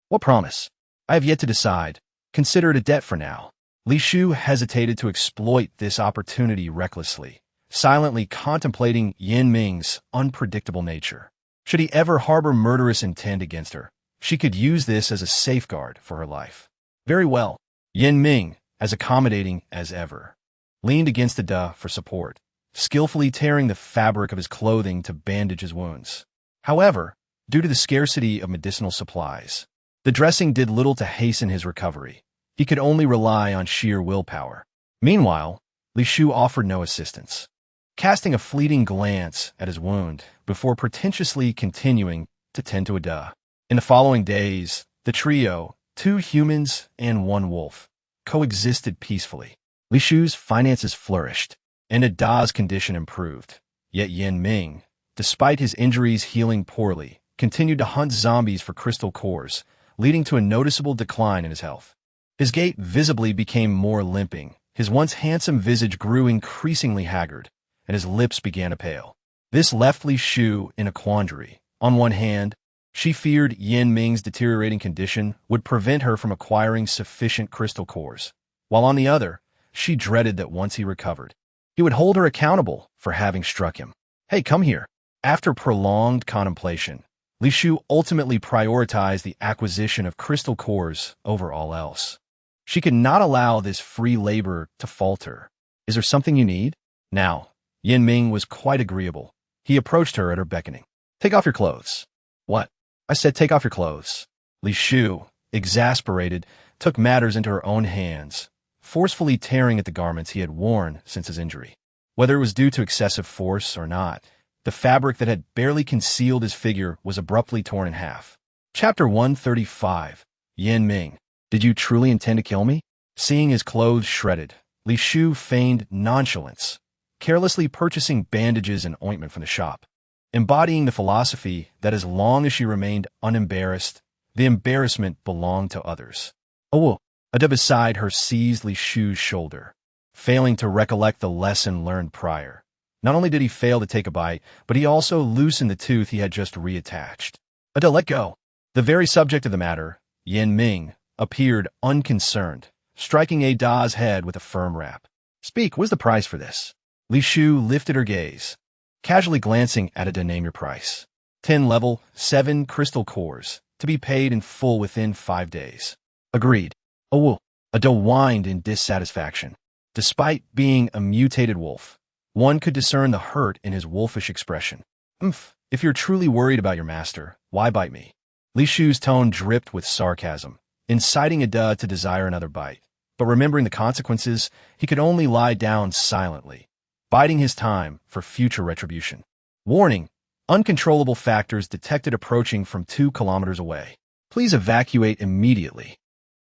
What promise? I have yet to decide. Consider it a debt for now. Li Shu hesitated to exploit this opportunity recklessly, silently contemplating Yin Ming's unpredictable nature. Should he ever harbor murderous intent against her, she could use this as a safeguard for her life. Very well. Yin Ming, as accommodating as ever, leaned against Ada for support, skillfully tearing the fabric of his clothing to bandage his wounds. However, due to the scarcity of medicinal supplies, the dressing did little to hasten his recovery. He could only rely on sheer willpower. Meanwhile, Li Shu offered no assistance, casting a fleeting glance at his wound before pretentiously continuing to tend to Ada. In the following days, the trio, 2 humans and 1 wolf, coexisted peacefully. Li Shu's finances flourished, and Ada's condition improved. Yet Yin Ming, despite his injuries healing poorly, continued to hunt zombies for crystal cores, leading to a noticeable decline in his health. His gait visibly became more limping, his once handsome visage grew increasingly haggard, and his lips began to pale. This left Li Shu in a quandary. On one hand, she feared Yin Ming's deteriorating condition would prevent her from acquiring sufficient crystal cores, while on the other, she dreaded that once he recovered, he would hold her accountable for having struck him. "Hey, come here." After prolonged contemplation, Li Shu ultimately prioritized the acquisition of crystal cores over all else. She could not allow this free labor to falter. "Is there something you need?" Now, Yin Ming was quite agreeable. He approached her at her beckoning. "Take off your clothes." "What?" "I said take off your clothes." Li Shu, exasperated, took matters into her own hands, forcefully tearing at the garments he had worn since his injury. Whether it was due to excessive force or not, the fabric that had barely concealed his figure was abruptly torn in half. Chapter 135. Yin Ming. "Did you truly intend to kill me?" Seeing his clothes shredded, Li Shu feigned nonchalance, carelessly purchasing bandages and ointment from the shop, embodying the philosophy that as long as she remained unembarrassed, the embarrassment belonged to others. "Oh, Ada beside her seized Li Shu's shoulder, failing to recollect the lesson learned prior. Not only did he fail to take a bite, but he also loosened the tooth he had just reattached. "Ada, let go." The very subject of the matter, Yin Ming, appeared unconcerned, striking Ada's head with a firm rap. "Speak, what's the price for this?" Li Shu lifted her gaze, casually glancing at Ada. "Name your price." 10 level, 7 crystal cores, to be paid in full within 5 days. "Agreed." "Oh, Ada whined in dissatisfaction. Despite being a mutated wolf, one could discern the hurt in his wolfish expression. If you're truly worried about your master, why bite me?" Li Shu's tone dripped with sarcasm, inciting Ada to desire another bite. But remembering the consequences, he could only lie down silently, biding his time for future retribution. Warning: uncontrollable factors detected approaching from 2 kilometers away. Please evacuate immediately.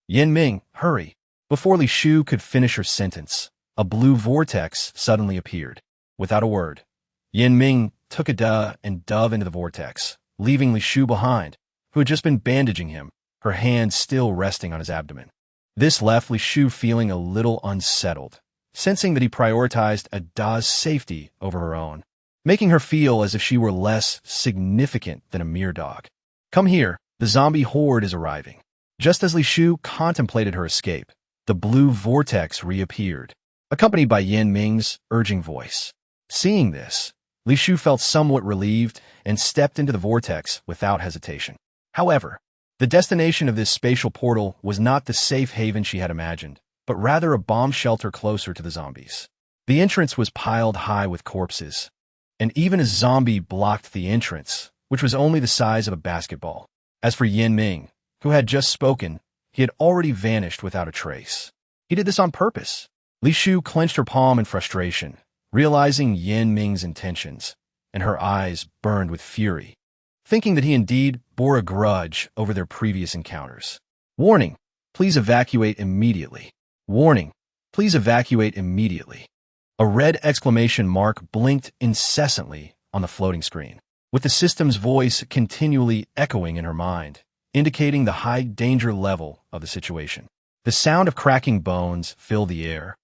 Yin Ming, hurry. Before Li Shu could finish her sentence, a blue vortex suddenly appeared. Without a word, Yin Ming took Ada and dove into the vortex, leaving Li Shu behind, who had just been bandaging him, her hand still resting on his abdomen. This left Li Shu feeling a little unsettled, sensing that he prioritized Ada's safety over her own, making her feel as if she were less significant than a mere dog. "Come here, the zombie horde is arriving." Just as Li Shu contemplated her escape, the blue vortex reappeared, accompanied by Yin Ming's urging voice. Seeing this, Li Shu felt somewhat relieved and stepped into the vortex without hesitation. However, the destination of this spatial portal was not the safe haven she had imagined, but rather a bomb shelter closer to the zombies. The entrance was piled high with corpses, and even a zombie blocked the entrance, which was only the size of a basketball. As for Yin Ming, who had just spoken, he had already vanished without a trace. He did this on purpose. Li Shu clenched her palm in frustration, realizing Yin Ming's intentions, and her eyes burned with fury, thinking that he indeed bore a grudge over their previous encounters. "Warning, please evacuate immediately." "Warning, please evacuate immediately." A red exclamation mark blinked incessantly on the floating screen, with the system's voice continually echoing in her mind, indicating the high danger level of the situation. The sound of cracking bones filled the air,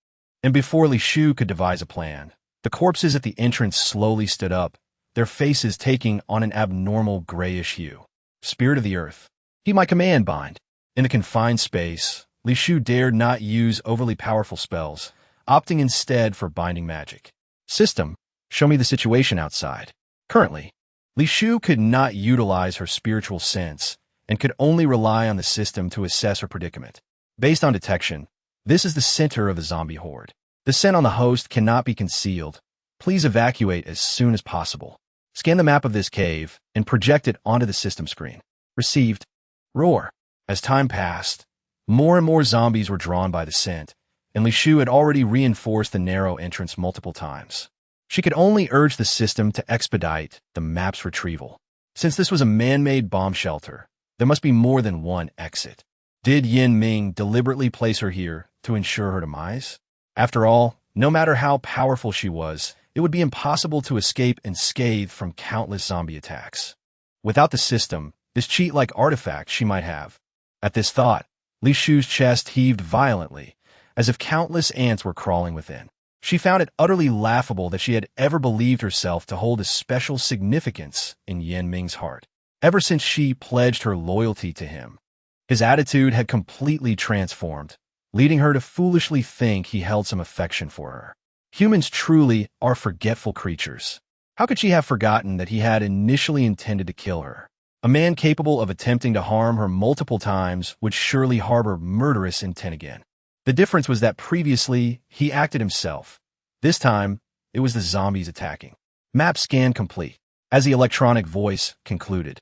and before Li Shu could devise a plan, the corpses at the entrance slowly stood up, their faces taking on an abnormal grayish hue. "Spirit of the earth, heed my command, bind." In the confined space, Li Shu dared not use overly powerful spells, opting instead for binding magic. "System, show me the situation outside." Currently, Li Shu could not utilize her spiritual sense and could only rely on the system to assess her predicament. Based on detection, this is the center of the zombie horde. The scent on the host cannot be concealed. Please evacuate as soon as possible. Scan the map of this cave and project it onto the system screen. Received. Roar. As time passed, more and more zombies were drawn by the scent, and Li Shu had already reinforced the narrow entrance multiple times. She could only urge the system to expedite the map's retrieval. Since this was a man-made bomb shelter, There must be more than one exit. Did Yin Ming deliberately place her here to ensure her demise? After all, no matter how powerful she was, it would be impossible to escape unscathed from countless zombie attacks. Without the system, this cheat-like artifact she might have. At this thought, Li Shu's chest heaved violently, as if countless ants were crawling within. She found it utterly laughable that she had ever believed herself to hold a special significance in Yin Ming's heart. Ever since she pledged her loyalty to him, his attitude had completely transformed, leading her to foolishly think he held some affection for her. Humans truly are forgetful creatures. How could she have forgotten that he had initially intended to kill her? A man capable of attempting to harm her multiple times would surely harbor murderous intent again. The difference was that previously, he acted himself. This time, it was the zombies attacking. Map scan complete. As the electronic voice concluded,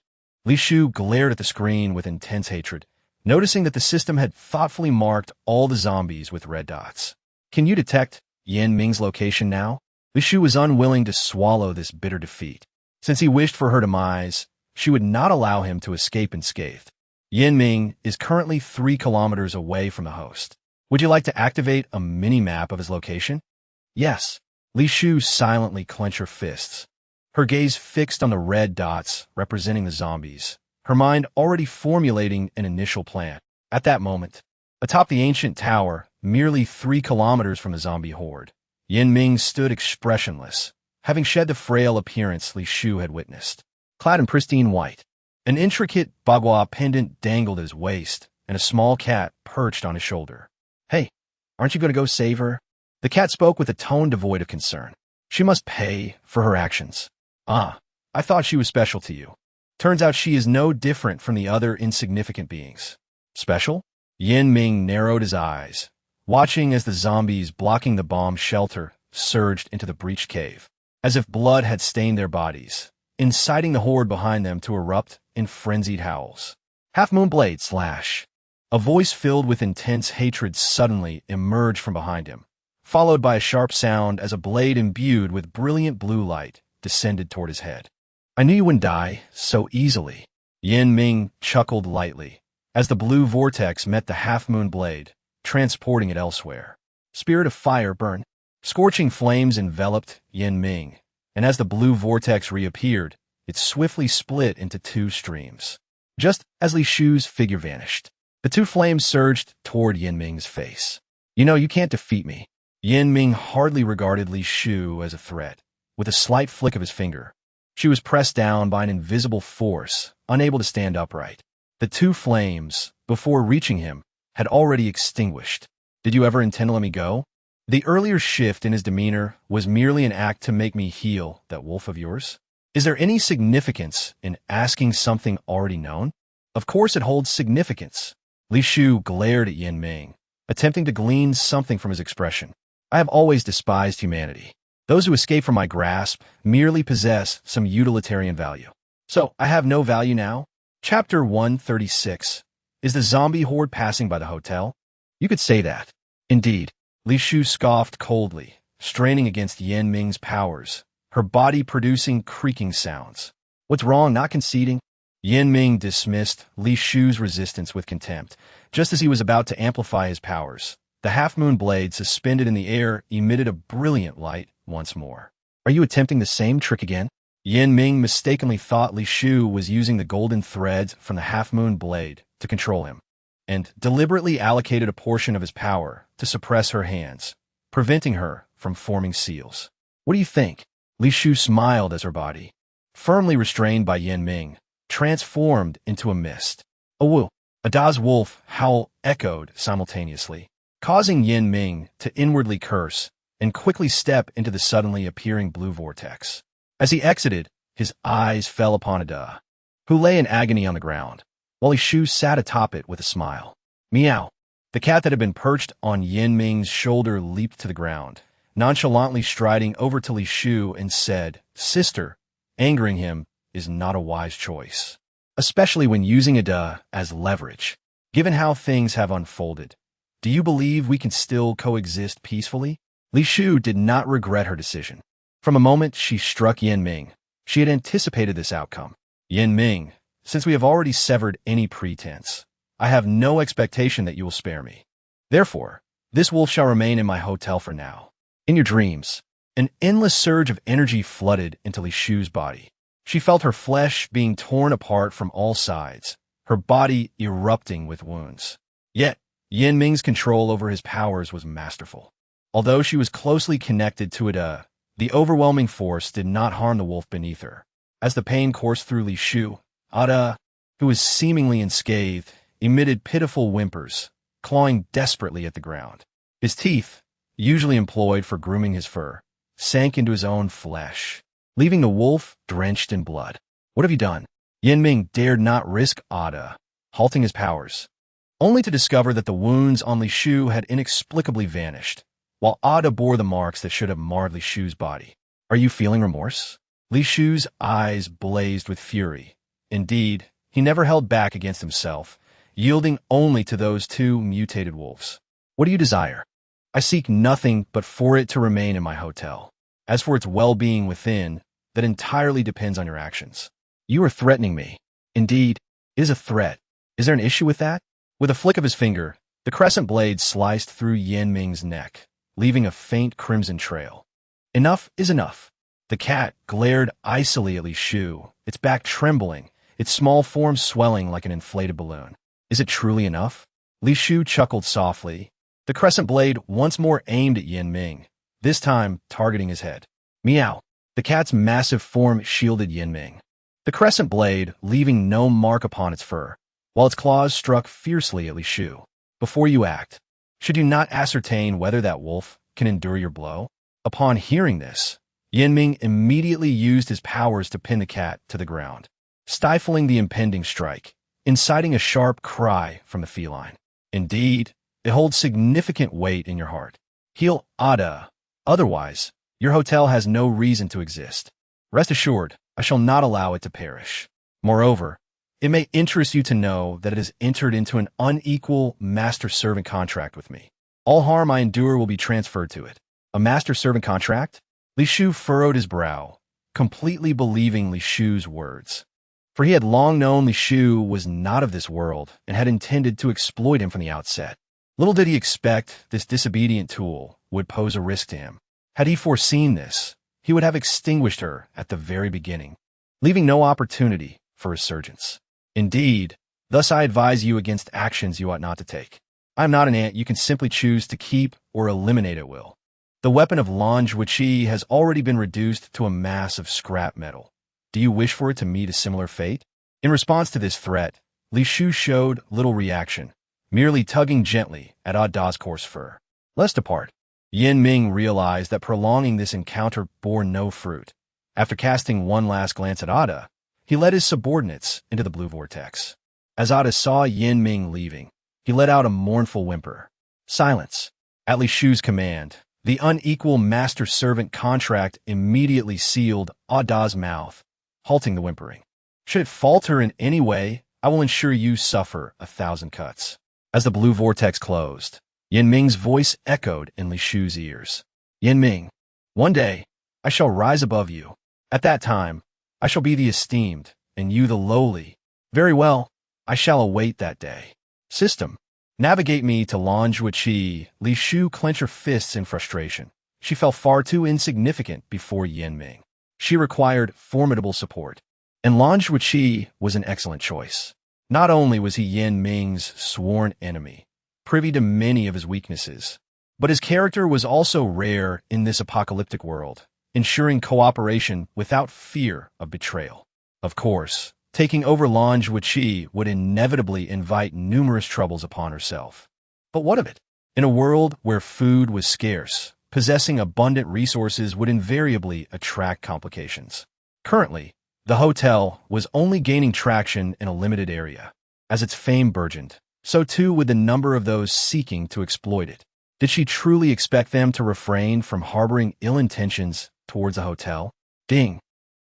Li Shu glared at the screen with intense hatred, noticing that the system had thoughtfully marked all the zombies with red dots. Can you detect Yin Ming's location now? Li Shu was unwilling to swallow this bitter defeat. Since he wished for her demise, she would not allow him to escape unscathed. Yin Ming is currently 3 kilometers away from the host. Would you like to activate a mini-map of his location? Yes. Li Shu silently clenched her fists, her gaze fixed on the red dots representing the zombies, her mind already formulating an initial plan. At that moment, atop the ancient tower, merely 3 kilometers from the zombie horde, Yin Ming stood expressionless, having shed the frail appearance Li Shu had witnessed. Clad in pristine white, an intricate bagua pendant dangled at his waist, and a small cat perched on his shoulder. Hey, aren't you going to go save her? The cat spoke with a tone devoid of concern. She must pay for her actions. Ah, I thought she was special to you. Turns out she is no different from the other insignificant beings. Special? Yin Ming narrowed his eyes, watching as the zombies blocking the bomb shelter surged into the breached cave, as if blood had stained their bodies, inciting the horde behind them to erupt in frenzied howls. Half-Moon Blade slash. A voice filled with intense hatred suddenly emerged from behind him, followed by a sharp sound as a blade imbued with brilliant blue light descended toward his head. I knew you wouldn't die so easily. Yin Ming chuckled lightly as the blue vortex met the Half-Moon Blade, transporting it elsewhere. Spirit of Fire burn. Scorching flames enveloped Yin Ming, and as the blue vortex reappeared, it swiftly split into 2 streams. Just as Li Shu's figure vanished, the 2 flames surged toward Yin Ming's face. You know, you can't defeat me. Yin Ming hardly regarded Li Shu as a threat. With a slight flick of his finger, she was pressed down by an invisible force, unable to stand upright. The 2 flames, before reaching him, had already extinguished. Did you ever intend to let me go? The earlier shift in his demeanor was merely an act to make me heal that wolf of yours. Is there any significance in asking something already known? Of course it holds significance. Li Shu glared at Yin Ming, attempting to glean something from his expression. I have always despised humanity. Those who escape from my grasp merely possess some utilitarian value. So, I have no value now? Chapter 136. Is the zombie horde passing by the hotel? You could say that. Indeed. Li Shu scoffed coldly, straining against Yin Ming's powers, her body producing creaking sounds. What's wrong, not conceding? Yin Ming dismissed Li Shu's resistance with contempt, just as he was about to amplify his powers. The Half-Moon Blade, suspended in the air, emitted a brilliant light once more. Are you attempting the same trick again? Yin Ming mistakenly thought Li Shu was using the golden threads from the Half-Moon Blade to control him, and deliberately allocated a portion of his power to suppress her hands, preventing her from forming seals. What do you think? Li Shu smiled as her body, firmly restrained by Yin Ming, transformed into a mist. A woo, a Da's wolf howl echoed simultaneously, causing Yin Ming to inwardly curse and quickly step into the suddenly appearing blue vortex. As he exited, his eyes fell upon Ada, who lay in agony on the ground, while Li Shu sat atop it with a smile. Meow. The cat that had been perched on Yin Ming's shoulder leaped to the ground, nonchalantly striding over to Li Shu and said, Sister, angering him is not a wise choice, especially when using Ada as leverage. Given how things have unfolded, do you believe we can still coexist peacefully? Li Shu did not regret her decision. From a moment she struck Yin Ming, she had anticipated this outcome. Yin Ming, since we have already severed any pretense, I have no expectation that you will spare me. Therefore, this wolf shall remain in my hotel for now. In your dreams, an endless surge of energy flooded into Li Shu's body. She felt her flesh being torn apart from all sides, her body erupting with wounds. Yet, Yan Ming's control over his powers was masterful. Although she was closely connected to it, the overwhelming force did not harm the wolf beneath her. As the pain coursed through Li Shu, Ada, who was seemingly unscathed, emitted pitiful whimpers, clawing desperately at the ground. His teeth, usually employed for grooming his fur, sank into his own flesh, leaving the wolf drenched in blood. What have you done? Yan Ming dared not risk Ada, halting his powers, only to discover that the wounds on Li Shu had inexplicably vanished, while Ada bore the marks that should have marred Li Shu's body. Are you feeling remorse? Li Shu's eyes blazed with fury. Indeed, he never held back against himself, yielding only to those two mutated wolves. What do you desire? I seek nothing but for it to remain in my hotel. As for its well-being within, that entirely depends on your actions. You are threatening me. Indeed, it is a threat. Is there an issue with that? With a flick of his finger, the crescent blade sliced through Yan Ming's neck, leaving a faint crimson trail. Enough is enough. The cat glared icily at Li Shu, its back trembling, its small form swelling like an inflated balloon. Is it truly enough? Li Shu chuckled softly. The crescent blade once more aimed at Yan Ming, this time targeting his head. Meow. The cat's massive form shielded Yan Ming, the crescent blade leaving no mark upon its fur, while its claws struck fiercely at Li Shu. Before you act, should you not ascertain whether that wolf can endure your blow? Upon hearing this, Yan Ming immediately used his powers to pin the cat to the ground, stifling the impending strike, inciting a sharp cry from the feline. Indeed, it holds significant weight in your heart. Heal Ada. Otherwise, your hotel has no reason to exist. Rest assured, I shall not allow it to perish. Moreover, it may interest you to know that it has entered into an unequal master-servant contract with me. All harm I endure will be transferred to it. A master-servant contract? Li Shu furrowed his brow, completely believing Li Shu's words. For he had long known Li Shu was not of this world and had intended to exploit him from the outset. Little did he expect this disobedient tool would pose a risk to him. Had he foreseen this, he would have extinguished her at the very beginning, leaving no opportunity for resurgence. Indeed, thus I advise you against actions you ought not to take. I am not an ant you can simply choose to keep or eliminate at will. The weapon of Lan Zhuiqi has already been reduced to a mass of scrap metal. Do you wish for it to meet a similar fate? In response to this threat, Li Shu showed little reaction, merely tugging gently at Ada's coarse fur. Let's depart. Yan Ming realized that prolonging this encounter bore no fruit. After casting one last glance at Ada, he led his subordinates into the blue vortex. As Ada saw Yan Ming leaving, he let out a mournful whimper. Silence. At Li Shu's command, the unequal master-servant contract immediately sealed Ada's mouth, halting the whimpering. Should it falter in any way, I will ensure you suffer 1,000 cuts. As the blue vortex closed, Yan Ming's voice echoed in Li Shu's ears. Yan Ming, one day, I shall rise above you. At that time, I shall be the esteemed, and you the lowly. Very well, I shall await that day. System, navigate me to Lan Zhuiqi. Li Shu clenched her fists in frustration. She felt far too insignificant before Yan Ming. She required formidable support, and Lan Zhuiqi was an excellent choice. Not only was he Yan Ming's sworn enemy, privy to many of his weaknesses, but his character was also rare in this apocalyptic world, ensuring cooperation without fear of betrayal. Of course, taking over Lan Zhuiqi would inevitably invite numerous troubles upon herself. But what of it? In a world where food was scarce, possessing abundant resources would invariably attract complications. Currently, the hotel was only gaining traction in a limited area. As its fame burgeoned, so too would the number of those seeking to exploit it. Did she truly expect them to refrain from harboring ill intentions towards a hotel? Ding.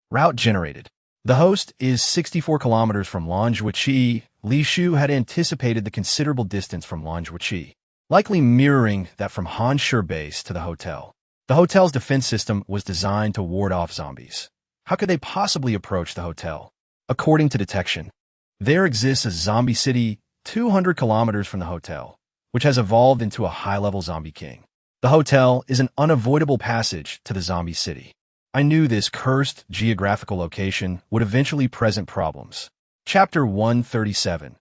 Route generated. The host is 64 kilometers from Lan Zhuiqi. Li Shu had anticipated the considerable distance from Lan Zhuiqi, likely mirroring that from Hanshi Base to the hotel. The hotel's defense system was designed to ward off zombies. How could they possibly approach the hotel? According to detection, There exists a zombie city 200 kilometers from the hotel, which has evolved into a high-level zombie king. The hotel is an unavoidable passage to the zombie city. I knew this cursed geographical location would eventually present problems. Chapter 137.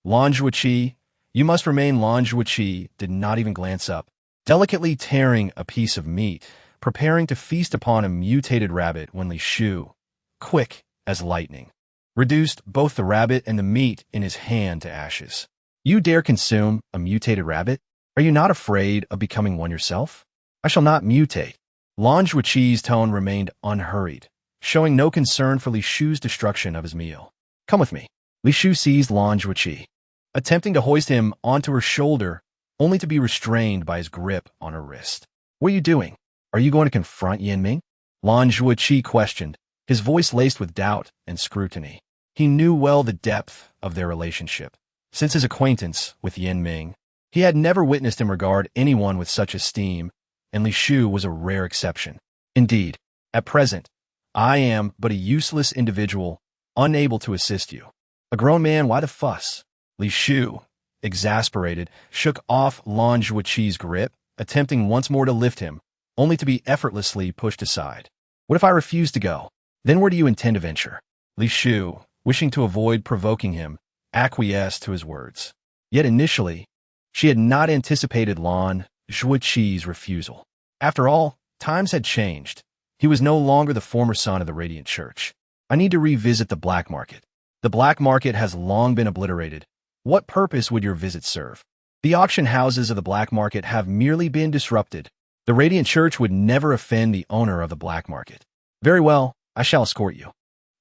Lan Zhuoqi. You must remain. Lan Zhuoqi did not even glance up, delicately tearing a piece of meat, preparing to feast upon a mutated rabbit when Li Shu, quick as lightning, reduced both the rabbit and the meat in his hand to ashes. You dare consume a mutated rabbit? Are you not afraid of becoming one yourself? I shall not mutate. Lan Zhuoqi's tone remained unhurried, showing no concern for Li Shu's destruction of his meal. Come with me. Li Shu seized Lan Zhuoqi, attempting to hoist him onto her shoulder, only to be restrained by his grip on her wrist. What are you doing? Are you going to confront Yan Ming? Lan Zhuoqi questioned, his voice laced with doubt and scrutiny. He knew well the depth of their relationship. Since his acquaintance with Yan Ming, he had never witnessed him regard anyone with such esteem, and Li Shu was a rare exception. Indeed, at present, I am but a useless individual, unable to assist you. A grown man, why the fuss? Li Shu, exasperated, shook off Lan Zhuoqi's grip, attempting once more to lift him, only to be effortlessly pushed aside. What if I refuse to go? Then where do you intend to venture? Li Shu, wishing to avoid provoking him, acquiesced to his words. Yet initially, she had not anticipated Lan Zhuoqi's refusal. After all, times had changed. He was no longer the former son of the Radiant Church. I need to revisit the black market. The black market has long been obliterated. What purpose would your visit serve? The auction houses of the black market have merely been disrupted. The Radiant Church would never offend the owner of the black market. Very well, I shall escort you.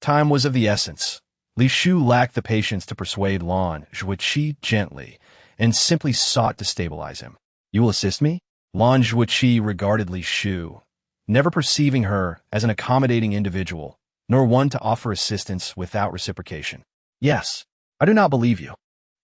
Time was of the essence. Li Shu lacked the patience to persuade Lan Zhuoqi gently, and simply sought to stabilize him. You will assist me? Lan Zhuoqi regarded Li Shu, never perceiving her as an accommodating individual, nor one to offer assistance without reciprocation. Yes, I do not believe you.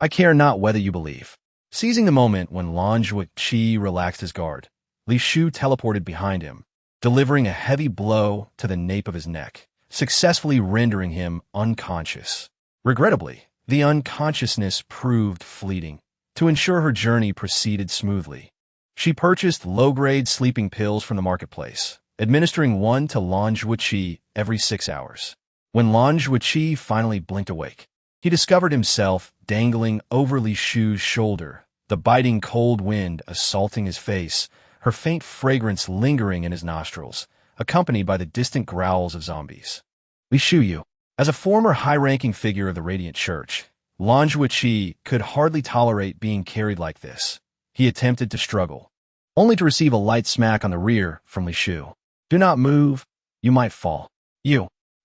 I care not whether you believe. Seizing the moment when Lan Zhuoqi relaxed his guard, Li Shu teleported behind him, delivering a heavy blow to the nape of his neck, successfully rendering him unconscious. Regrettably, the unconsciousness proved fleeting. To ensure her journey proceeded smoothly, she purchased low-grade sleeping pills from the marketplace, administering one to Lan Zhuoqi every 6 hours. When Lan Zhuoqi finally blinked awake, he discovered himself dangling over Li Shu's shoulder, the biting cold wind assaulting his face, her faint fragrance lingering in his nostrils, accompanied by the distant growls of zombies. Li Shu, as a former high-ranking figure of the Radiant Church, Lan Zhuoqi could hardly tolerate being carried like this. He attempted to struggle, only to receive a light smack on the rear from Li Shu. Do not move. You might fall.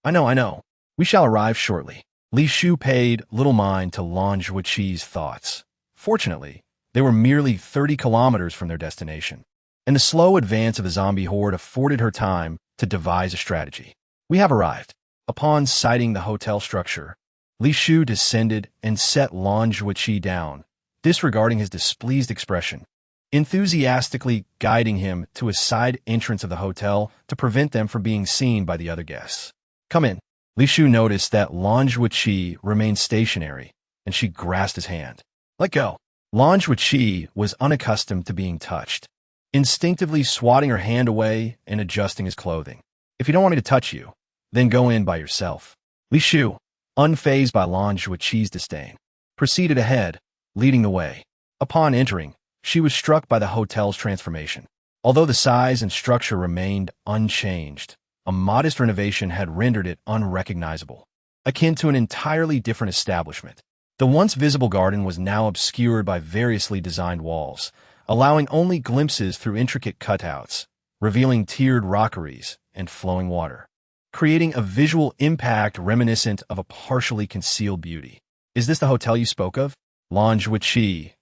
I know. We shall arrive shortly. Li Shu paid little mind to Lan Zhuoqi's thoughts. Fortunately, they were merely 30 kilometers from their destination, and the slow advance of the zombie horde afforded her time to devise a strategy. We have arrived. Upon sighting the hotel structure, Li Shu descended and set Lan Zhuoqi down, disregarding his displeased expression, enthusiastically guiding him to a side entrance of the hotel to prevent them from being seen by the other guests. Come in. Li Shu noticed that Lan Zhuoqi remained stationary, and she grasped his hand. Let go. Lan Zhuoqi was unaccustomed to being touched, instinctively swatting her hand away and adjusting his clothing. If you don't want me to touch you, then go in by yourself. Li Shu, unfazed by Lan Zhuoqi's disdain, proceeded ahead, leading the way. Upon entering, she was struck by the hotel's transformation. Although the size and structure remained unchanged, a modest renovation had rendered it unrecognizable, akin to an entirely different establishment. The once visible garden was now obscured by variously designed walls, allowing only glimpses through intricate cutouts, revealing tiered rockeries and flowing water, creating a visual impact reminiscent of a partially concealed beauty. Is this the hotel you spoke of? Lan Zhuoqi,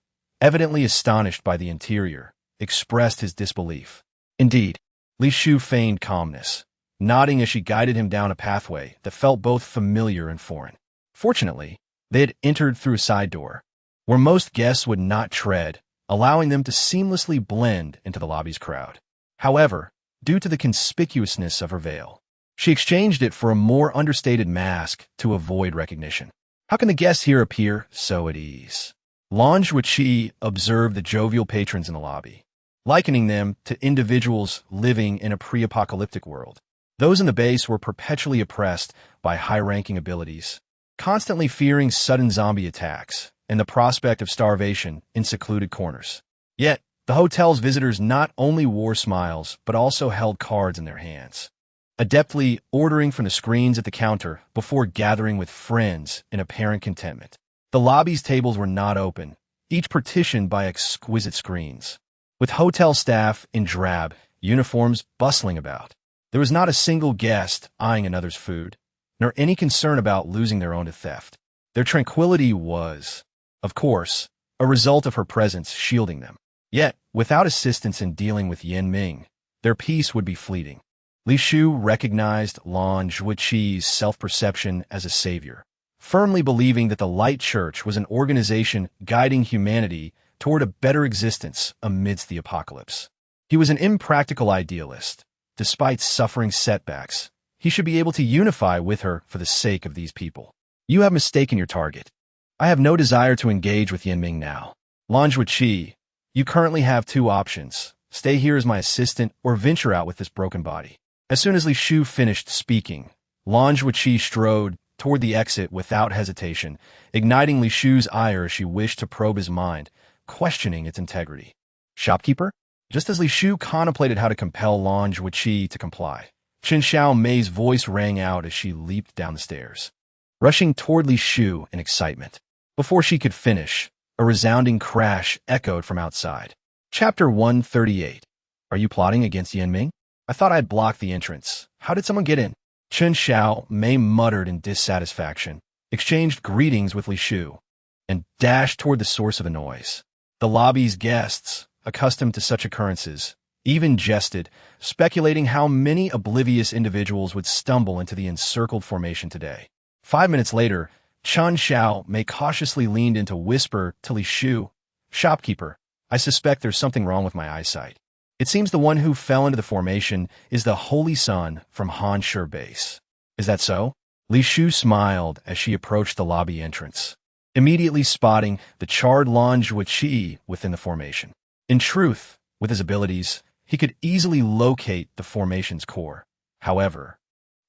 evidently astonished by the interior, expressed his disbelief. Indeed, Li Shu feigned calmness, nodding as she guided him down a pathway that felt both familiar and foreign. Fortunately, they had entered through a side door, where most guests would not tread, allowing them to seamlessly blend into the lobby's crowd. However, due to the conspicuousness of her veil, she exchanged it for a more understated mask to avoid recognition. How can the guests here appear so at ease? Lan Zhuqi observed the jovial patrons in the lobby, likening them to individuals living in a pre-apocalyptic world. Those in the base were perpetually oppressed by high-ranking abilities, constantly fearing sudden zombie attacks and the prospect of starvation in secluded corners. Yet, the hotel's visitors not only wore smiles, but also held cards in their hands, adeptly ordering from the screens at the counter before gathering with friends in apparent contentment. The lobby's tables were not open, each partitioned by exquisite screens, with hotel staff in drab uniforms bustling about. There was not a single guest eyeing another's food, nor any concern about losing their own to theft. Their tranquility was, of course, a result of her presence shielding them. Yet, without assistance in dealing with Yin Ming, their peace would be fleeting. Li Shu recognized Lan Zhuqi's self-perception as a savior, firmly believing that the Light Church was an organization guiding humanity toward a better existence amidst the apocalypse. He was an impractical idealist. Despite suffering setbacks, he should be able to unify with her for the sake of these people. You have mistaken your target. I have no desire to engage with Yin Ming now. Lan Zhuqi, you currently have two options. Stay here as my assistant or venture out with this broken body. As soon as Li Shu finished speaking, Lan Zhuqi strode toward the exit without hesitation, igniting Li Shu's ire as she wished to probe his mind, questioning its integrity. Shopkeeper? Just as Li Shu contemplated how to compel Lan Zhuqi to comply, Chen Xiaomei's voice rang out as she leaped down the stairs, rushing toward Li Shu in excitement. Before she could finish, a resounding crash echoed from outside. Chapter 138. Are you plotting against Yin Ming? I thought I'd blocked the entrance. How did someone get in? Chen Xiaomei muttered in dissatisfaction, exchanged greetings with Li Shu, and dashed toward the source of the noise. The lobby's guests, accustomed to such occurrences, even jested, speculating how many oblivious individuals would stumble into the encircled formation today. 5 minutes later, Chen Xiaomei cautiously leaned in to whisper to Li Shu, Shopkeeper, I suspect there's something wrong with my eyesight. It seems the one who fell into the formation is the Holy Sun from Han Shi base. Is that so? Li Shu smiled as she approached the lobby entrance, immediately spotting the charred Lan Zhuqi within the formation. In truth, with his abilities, he could easily locate the formation's core. However,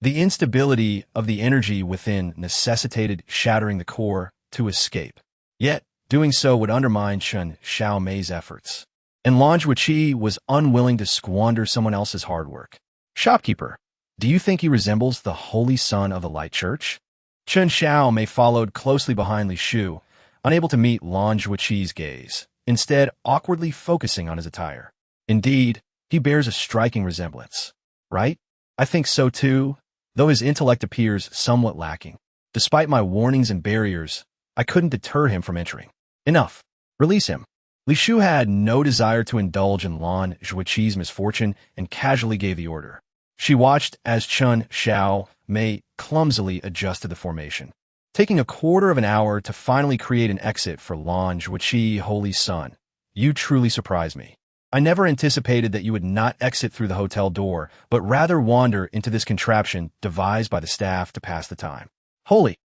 the instability of the energy within necessitated shattering the core to escape. Yet, doing so would undermine Chen Xiaomei's efforts, and Lan Zhuqi was unwilling to squander someone else's hard work. Shopkeeper, do you think he resembles the Holy Son of the Light Church? Chen Xiaomei followed closely behind Li Shu, unable to meet Lan Zhuqi's gaze, instead awkwardly focusing on his attire. Indeed, he bears a striking resemblance, right? I think so too, though his intellect appears somewhat lacking. Despite my warnings and barriers, I couldn't deter him from entering. Enough. Release him. Li Shu had no desire to indulge in Lan Zhuqi's misfortune and casually gave the order. She watched as Chen Xiaomei clumsily adjusted the formation, taking a quarter of an hour to finally create an exit for Lan Zhuqi. Holy Sun, you truly surprised me. I never anticipated that you would not exit through the hotel door, but rather wander into this contraption devised by the staff to pass the time. Holy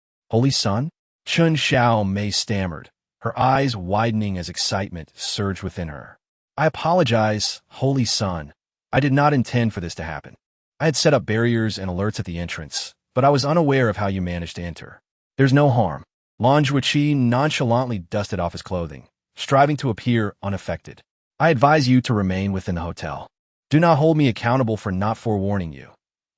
Sun? Chen Xiaomei stammered, her eyes widening as excitement surged within her. I apologize, Holy Sun. I did not intend for this to happen. I had set up barriers and alerts at the entrance, but I was unaware of how you managed to enter. There's no harm. Lan Zhuqi nonchalantly dusted off his clothing, striving to appear unaffected. I advise you to remain within the hotel. Do not hold me accountable for not forewarning you.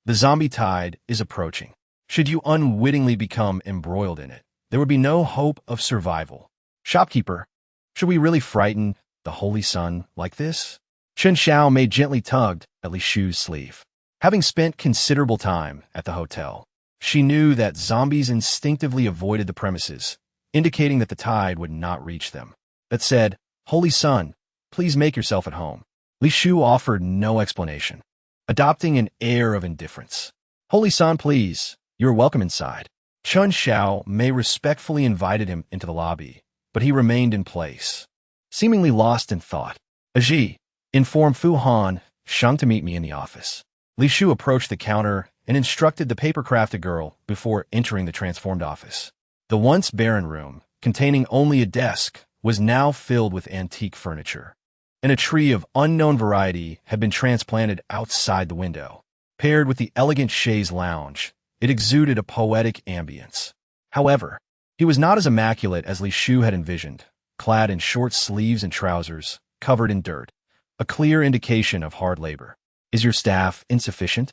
The zombie tide is approaching. Should you unwittingly become embroiled in it, there would be no hope of survival. Shopkeeper, should we really frighten the Holy Sun like this? Chen Xiaomei gently tugged at Li Shu's sleeve. Having spent considerable time at the hotel, she knew that zombies instinctively avoided the premises, indicating that the tide would not reach them. That said, Holy Sun, please make yourself at home. Li Shu offered no explanation, adopting an air of indifference. Holy Sun, please, you are welcome inside. Chen Xiaomei respectfully invited him into the lobby, but he remained in place, seemingly lost in thought. Aji, inform Fu Han Sheng to meet me in the office. Li Shu approached the counter and instructed the paper-crafted girl before entering the transformed office. The once barren room, containing only a desk, was now filled with antique furniture, and a tree of unknown variety had been transplanted outside the window. Paired with the elegant chaise lounge, it exuded a poetic ambience. However, he was not as immaculate as Li Shu had envisioned, clad in short sleeves and trousers, covered in dirt, a clear indication of hard labor. Is your staff insufficient?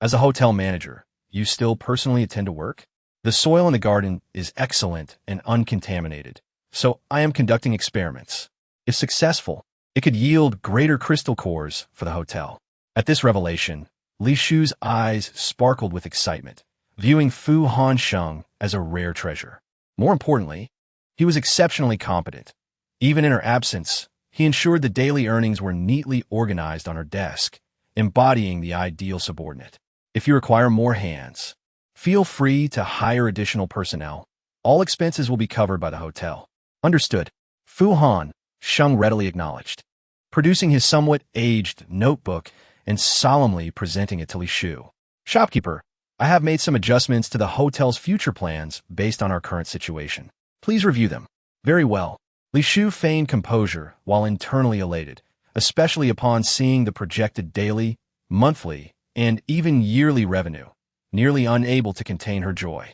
As a hotel manager, you still personally attend to work? The soil in the garden is excellent and uncontaminated, so I am conducting experiments. If successful, it could yield greater crystal cores for the hotel. At this revelation, Li Shu's eyes sparkled with excitement, viewing Fu Hansheng as a rare treasure. More importantly, he was exceptionally competent. Even in her absence, he ensured the daily earnings were neatly organized on her desk, embodying the ideal subordinate. If you require more hands, feel free to hire additional personnel. All expenses will be covered by the hotel. Understood. Fu Hansheng readily acknowledged, producing his somewhat aged notebook and solemnly presenting it to Li Shu. Shopkeeper, I have made some adjustments to the hotel's future plans based on our current situation. Please review them. Very well. Li Shu feigned composure while internally elated, especially upon seeing the projected daily, monthly, and even yearly revenue, nearly unable to contain her joy.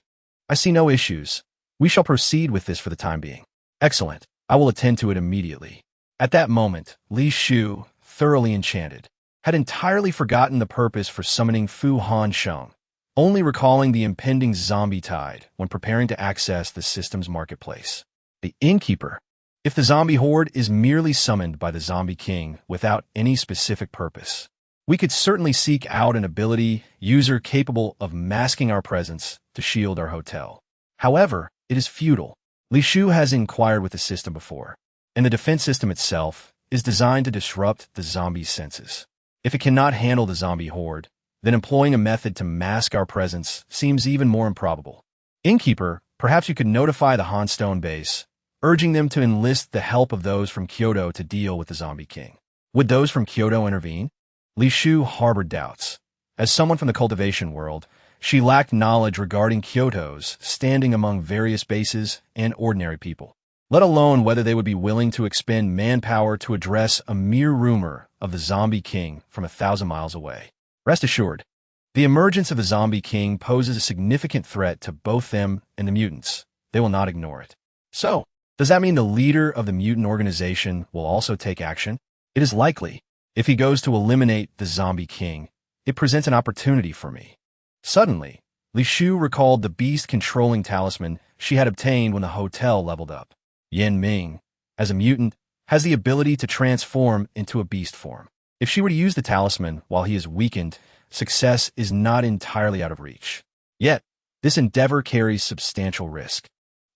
I see no issues. We shall proceed with this for the time being. Excellent. I will attend to it immediately. At that moment, Li Shu, thoroughly enchanted, had entirely forgotten the purpose for summoning Fu Hansheng, only recalling the impending zombie tide when preparing to access the system's marketplace. The innkeeper. If the zombie horde is merely summoned by the zombie king without any specific purpose, we could certainly seek out an ability user capable of masking our presence to shield our hotel. However, it is futile. Li Shu has inquired with the system before, and the defense system itself is designed to disrupt the zombie's senses. If it cannot handle the zombie horde, then employing a method to mask our presence seems even more improbable. Innkeeper, perhaps you could notify the Hanstone base, urging them to enlist the help of those from Kyoto to deal with the zombie king. Would those from Kyoto intervene? Li Shu harbored doubts. As someone from the cultivation world, she lacked knowledge regarding Kyoto's standing among various bases and ordinary people, let alone whether they would be willing to expend manpower to address a mere rumor of the zombie king from 1,000 miles away. Rest assured, the emergence of the zombie king poses a significant threat to both them and the mutants. They will not ignore it. So, does that mean the leader of the mutant organization will also take action? It is likely. If he goes to eliminate the zombie king, it presents an opportunity for me. Suddenly, Li Shu recalled the beast-controlling talisman she had obtained when the hotel leveled up. Yan Ming, as a mutant, has the ability to transform into a beast form. If she were to use the talisman while he is weakened, success is not entirely out of reach. Yet, this endeavor carries substantial risk.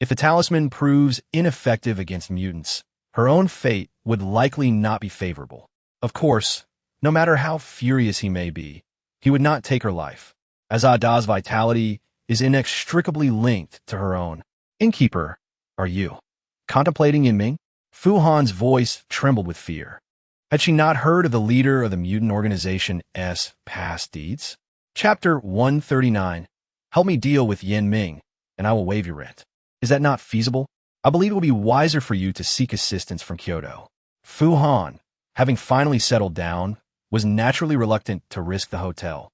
If the talisman proves ineffective against mutants, her own fate would likely not be favorable. Of course, no matter how furious he may be, he would not take her life, as Ada's vitality is inextricably linked to her own. Innkeeper, are you contemplating Yinming? Fu Han's voice trembled with fear. Had she not heard of the leader of the mutant organization's past deeds? Chapter 139. Help me deal with Yan Ming, and I will waive your rent. Is that not feasible? I believe it will be wiser for you to seek assistance from Kyoto. Fu Han, having finally settled down, was naturally reluctant to risk the hotel,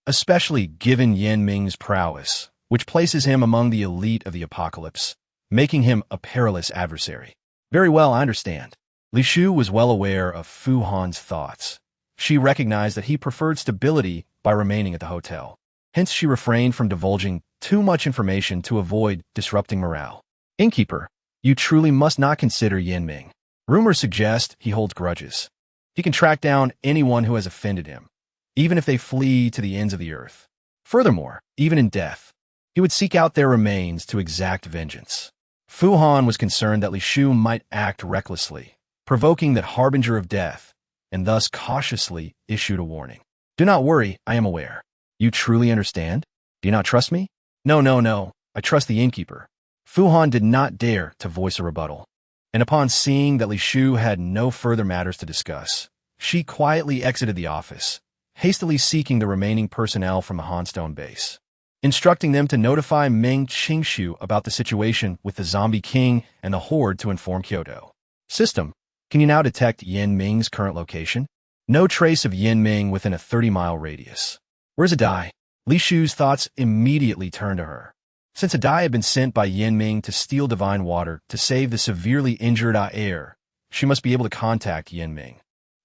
especially given Yan Ming's prowess, which places him among the elite of the apocalypse, making him a perilous adversary. Very well, I understand. Li Shu was well aware of Fu Han's thoughts. She recognized that he preferred stability by remaining at the hotel. Hence, she refrained from divulging too much information to avoid disrupting morale. Innkeeper, you truly must not consider Yan Ming. Rumors suggest he holds grudges. He can track down anyone who has offended him, even if they flee to the ends of the earth. Furthermore, even in death, he would seek out their remains to exact vengeance. Fu Han was concerned that Li Shu might act recklessly, provoking that harbinger of death, and thus cautiously issued a warning. Do not worry, I am aware. You truly understand? Do you not trust me? No. I trust the innkeeper. Fu Han did not dare to voice a rebuttal, and upon seeing that Li Shu had no further matters to discuss, she quietly exited the office, hastily seeking the remaining personnel from the Hanstone base. instructing them to notify Meng Qingshu about the situation with the Zombie King and the Horde to inform Kyoto. System, can you now detect Yin Ming's current location? No trace of Yin Ming within a 30-mile radius. Where's Adai? Li Shu's thoughts immediately turned to her. Since Adai had been sent by Yin Ming to steal divine water to save the severely injured heir, she must be able to contact Yin Ming.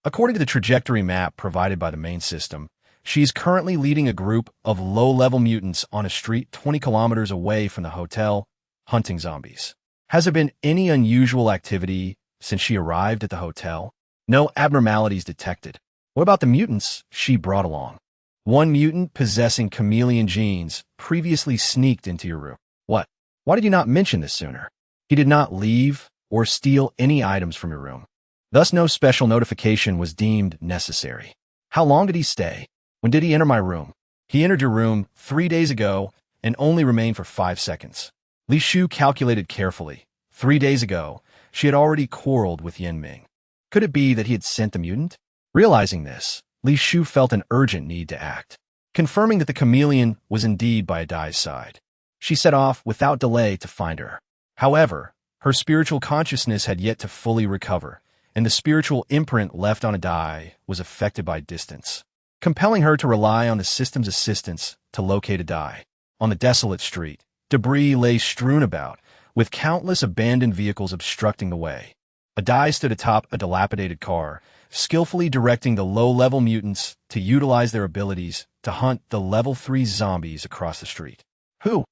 According to the trajectory map provided by the main system, she is currently leading a group of low-level mutants on a street 20 kilometers away from the hotel, hunting zombies. Has there been any unusual activity since she arrived at the hotel? No abnormalities detected. What about the mutants she brought along? One mutant possessing chameleon genes previously sneaked into your room. What? Why did you not mention this sooner? He did not leave or steal any items from your room. Thus, no special notification was deemed necessary. How long did he stay? When did he enter my room? He entered your room 3 days ago and only remained for 5 seconds. Li Shu calculated carefully. 3 days ago, she had already quarreled with Yin Ming. Could it be that he had sent the mutant? Realizing this, Li Shu felt an urgent need to act. Confirming that the chameleon was indeed by Adai's side, she set off without delay to find her. However, her spiritual consciousness had yet to fully recover, and the spiritual imprint left on Adai was affected by distance, compelling her to rely on the system's assistance to locate Adai. On the desolate street, debris lay strewn about, with countless abandoned vehicles obstructing the way. Adai stood atop a dilapidated car, skillfully directing the low-level mutants to utilize their abilities to hunt the level 3 zombies across the street. Who?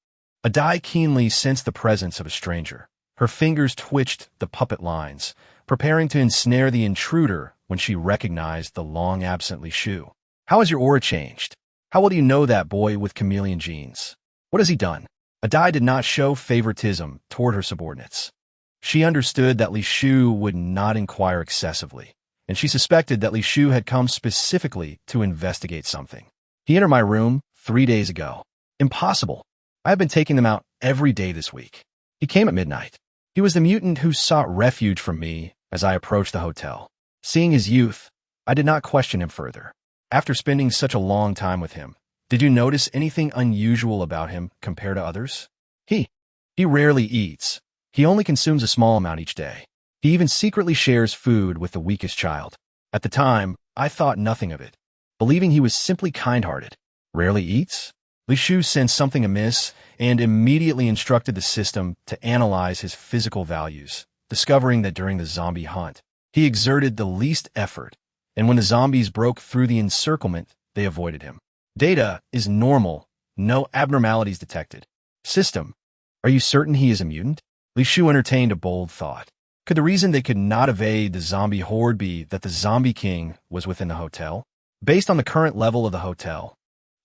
Adai keenly sensed the presence of a stranger. Her fingers twitched the puppet lines, preparing to ensnare the intruder when she recognized the long-absent Li Shu. How has your aura changed? How well do you know that boy with chameleon genes? What has he done? Adai did not show favoritism toward her subordinates. She understood that Li Shu would not inquire excessively, and she suspected that Li Shu had come specifically to investigate something. He entered my room 3 days ago. Impossible. I have been taking them out every day this week. He came at midnight. He was the mutant who sought refuge from me as I approached the hotel. Seeing his youth, I did not question him further. After spending such a long time with him, did you notice anything unusual about him compared to others? He rarely eats. He only consumes a small amount each day. He even secretly shares food with the weakest child. At the time, I thought nothing of it, believing he was simply kind-hearted. Rarely eats? Li Shu sensed something amiss and immediately instructed the system to analyze his physical values, discovering that during the zombie hunt, he exerted the least effort, and when the zombies broke through the encirclement, they avoided him. Data is normal, no abnormalities detected. System, are you certain he is a mutant? Li Shu entertained a bold thought. Could the reason they could not evade the zombie horde be that the Zombie King was within the hotel? Based on the current level of the hotel,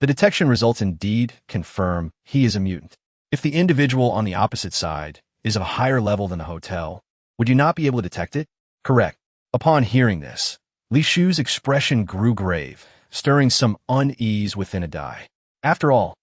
the detection results indeed confirm he is a mutant. If the individual on the opposite side is of a higher level than the hotel, would you not be able to detect it? Correct. Upon hearing this, Li Shu's expression grew grave, stirring some unease within Adai. After all,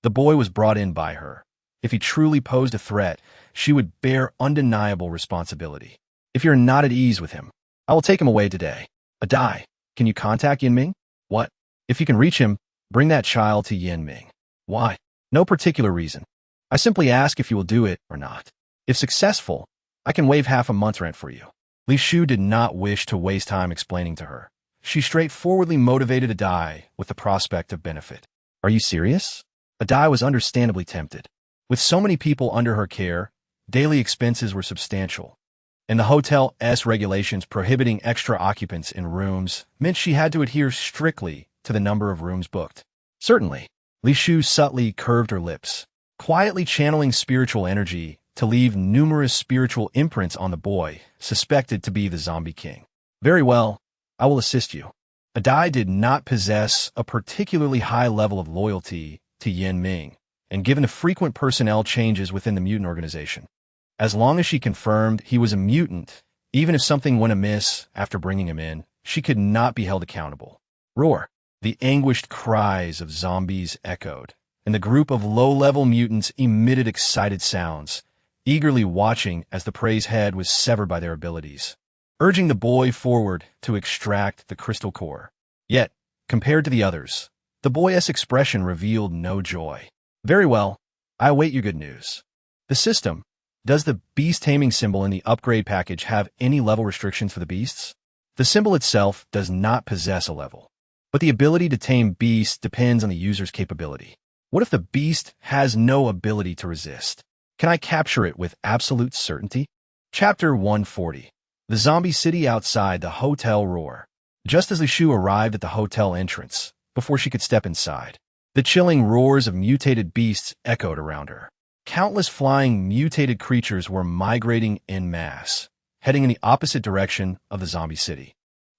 the boy was brought in by her. If he truly posed a threat, she would bear undeniable responsibility. If you're not at ease with him, I will take him away today. Adai, can you contact Yin Ming? What? If you can reach him, bring that child to Yin Ming. Why? No particular reason. I simply ask if you will do it or not. If successful, I can waive half a month's rent for you. Li Shu did not wish to waste time explaining to her. She straightforwardly motivated Adai with the prospect of benefit. Are you serious? Adai was understandably tempted. With so many people under her care, daily expenses were substantial, and the hotel's regulations prohibiting extra occupants in rooms meant she had to adhere strictly to the number of rooms booked. Certainly, Li Shu subtly curved her lips, quietly channeling spiritual energy to leave numerous spiritual imprints on the boy suspected to be the Zombie King. Very well, I will assist you. Adai did not possess a particularly high level of loyalty to Yin Ming, and given the frequent personnel changes within the mutant organization, as long as she confirmed he was a mutant, even if something went amiss after bringing him in, she could not be held accountable. Roar! The anguished cries of zombies echoed, and the group of low-level mutants emitted excited sounds, eagerly watching as the prey's head was severed by their abilities, urging the boy forward to extract the crystal core. Yet, compared to the others, the boy's expression revealed no joy. Very well. I await your good news. The system. Does the beast taming symbol in the upgrade package have any level restrictions for the beasts? The symbol itself does not possess a level, but the ability to tame beasts depends on the user's capability. What if the beast has no ability to resist? Can I capture it with absolute certainty? Chapter 140. The zombie city outside the hotel roar. Just as Li Shu arrived at the hotel entrance, before she could step inside, the chilling roars of mutated beasts echoed around her. Countless flying mutated creatures were migrating en masse, heading in the opposite direction of the zombie city.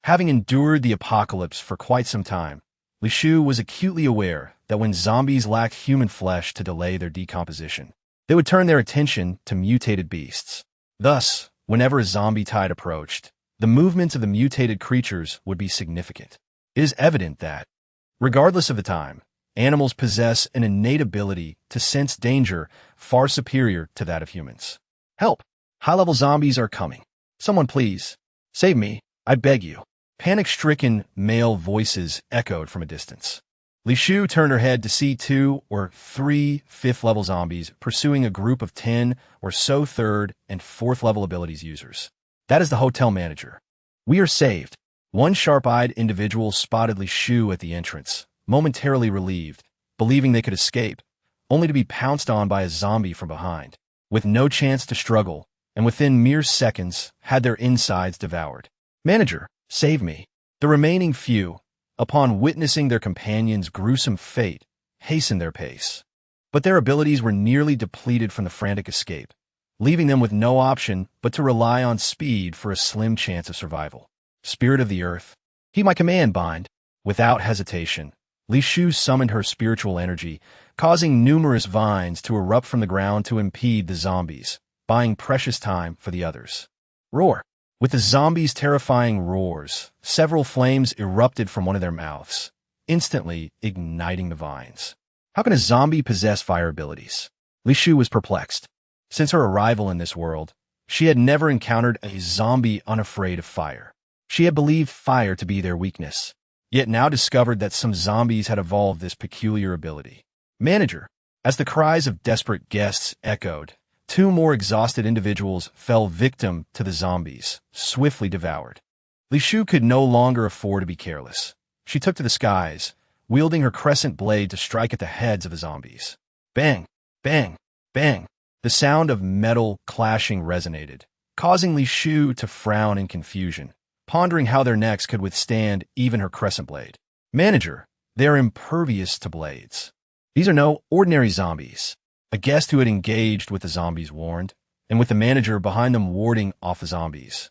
Having endured the apocalypse for quite some time, Li Shu was acutely aware that when zombies lacked human flesh to delay their decomposition, they would turn their attention to mutated beasts. Thus, whenever a zombie tide approached, the movements of the mutated creatures would be significant. It is evident that, regardless of the time, animals possess an innate ability to sense danger far superior to that of humans. Help! High-level zombies are coming. Someone please, save me, I beg you. Panic-stricken male voices echoed from a distance. Li Shu turned her head to see 2 or 3 fifth-level zombies pursuing a group of 10 or so third and fourth-level abilities users. That is the hotel manager. We are saved. One sharp-eyed individual spotted Li Shu at the entrance, momentarily relieved, believing they could escape, only to be pounced on by a zombie from behind, with no chance to struggle, and within mere seconds had their insides devoured. Manager, save me. The remaining few, upon witnessing their companion's gruesome fate, hastened their pace. But their abilities were nearly depleted from the frantic escape, leaving them with no option but to rely on speed for a slim chance of survival. Spirit of the earth, heed my command, bind. Without hesitation, Li Shu summoned her spiritual energy, causing numerous vines to erupt from the ground to impede the zombies, buying precious time for the others. Roar! With the zombies' terrifying roars, several flames erupted from one of their mouths, instantly igniting the vines. How can a zombie possess fire abilities? Li Shu was perplexed. Since her arrival in this world, she had never encountered a zombie unafraid of fire. She had believed fire to be their weakness, yet now discovered that some zombies had evolved this peculiar ability. Manager, as the cries of desperate guests echoed, 2 more exhausted individuals fell victim to the zombies, swiftly devoured. Li Shu could no longer afford to be careless. She took to the skies, wielding her crescent blade to strike at the heads of the zombies. Bang! Bang! Bang! The sound of metal clashing resonated, causing Li Shu to frown in confusion, pondering how their necks could withstand even her crescent blade. Manager, they are impervious to blades. These are no ordinary zombies. A guest who had engaged with the zombies warned, and with the manager behind them warding off the zombies.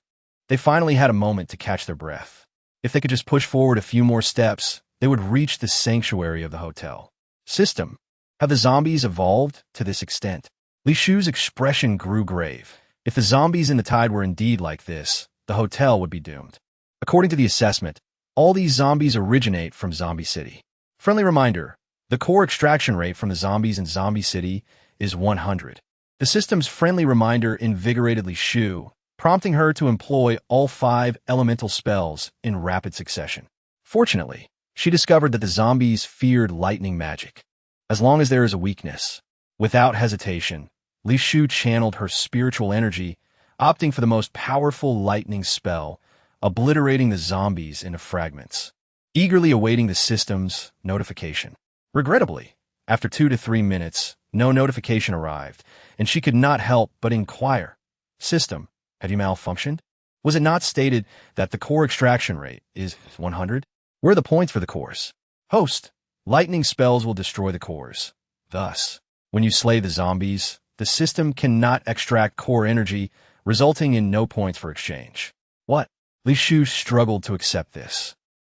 They finally had a moment to catch their breath. If they could just push forward a few more steps, they would reach the sanctuary of the hotel. System. Have the zombies evolved to this extent? Li Shu's expression grew grave. If the zombies in the tide were indeed like this, the hotel would be doomed. According to the assessment, all these zombies originate from Zombie City. Friendly reminder, the core extraction rate from the zombies in Zombie City is 100. The system's friendly reminder invigorated Li Shu, prompting her to employ all 5 elemental spells in rapid succession. Fortunately, she discovered that the zombies feared lightning magic. As long as there is a weakness, without hesitation, Li Shu channeled her spiritual energy, opting for the most powerful lightning spell, obliterating the zombies into fragments, eagerly awaiting the system's notification. Regrettably, after 2 to 3 minutes, no notification arrived, and she could not help but inquire, System, have you malfunctioned? Was it not stated that the core extraction rate is 100? Where are the points for the cores? Host, lightning spells will destroy the cores. Thus, when you slay the zombies, the system cannot extract core energy, resulting in no points for exchange. What? Li Shu struggled to accept this.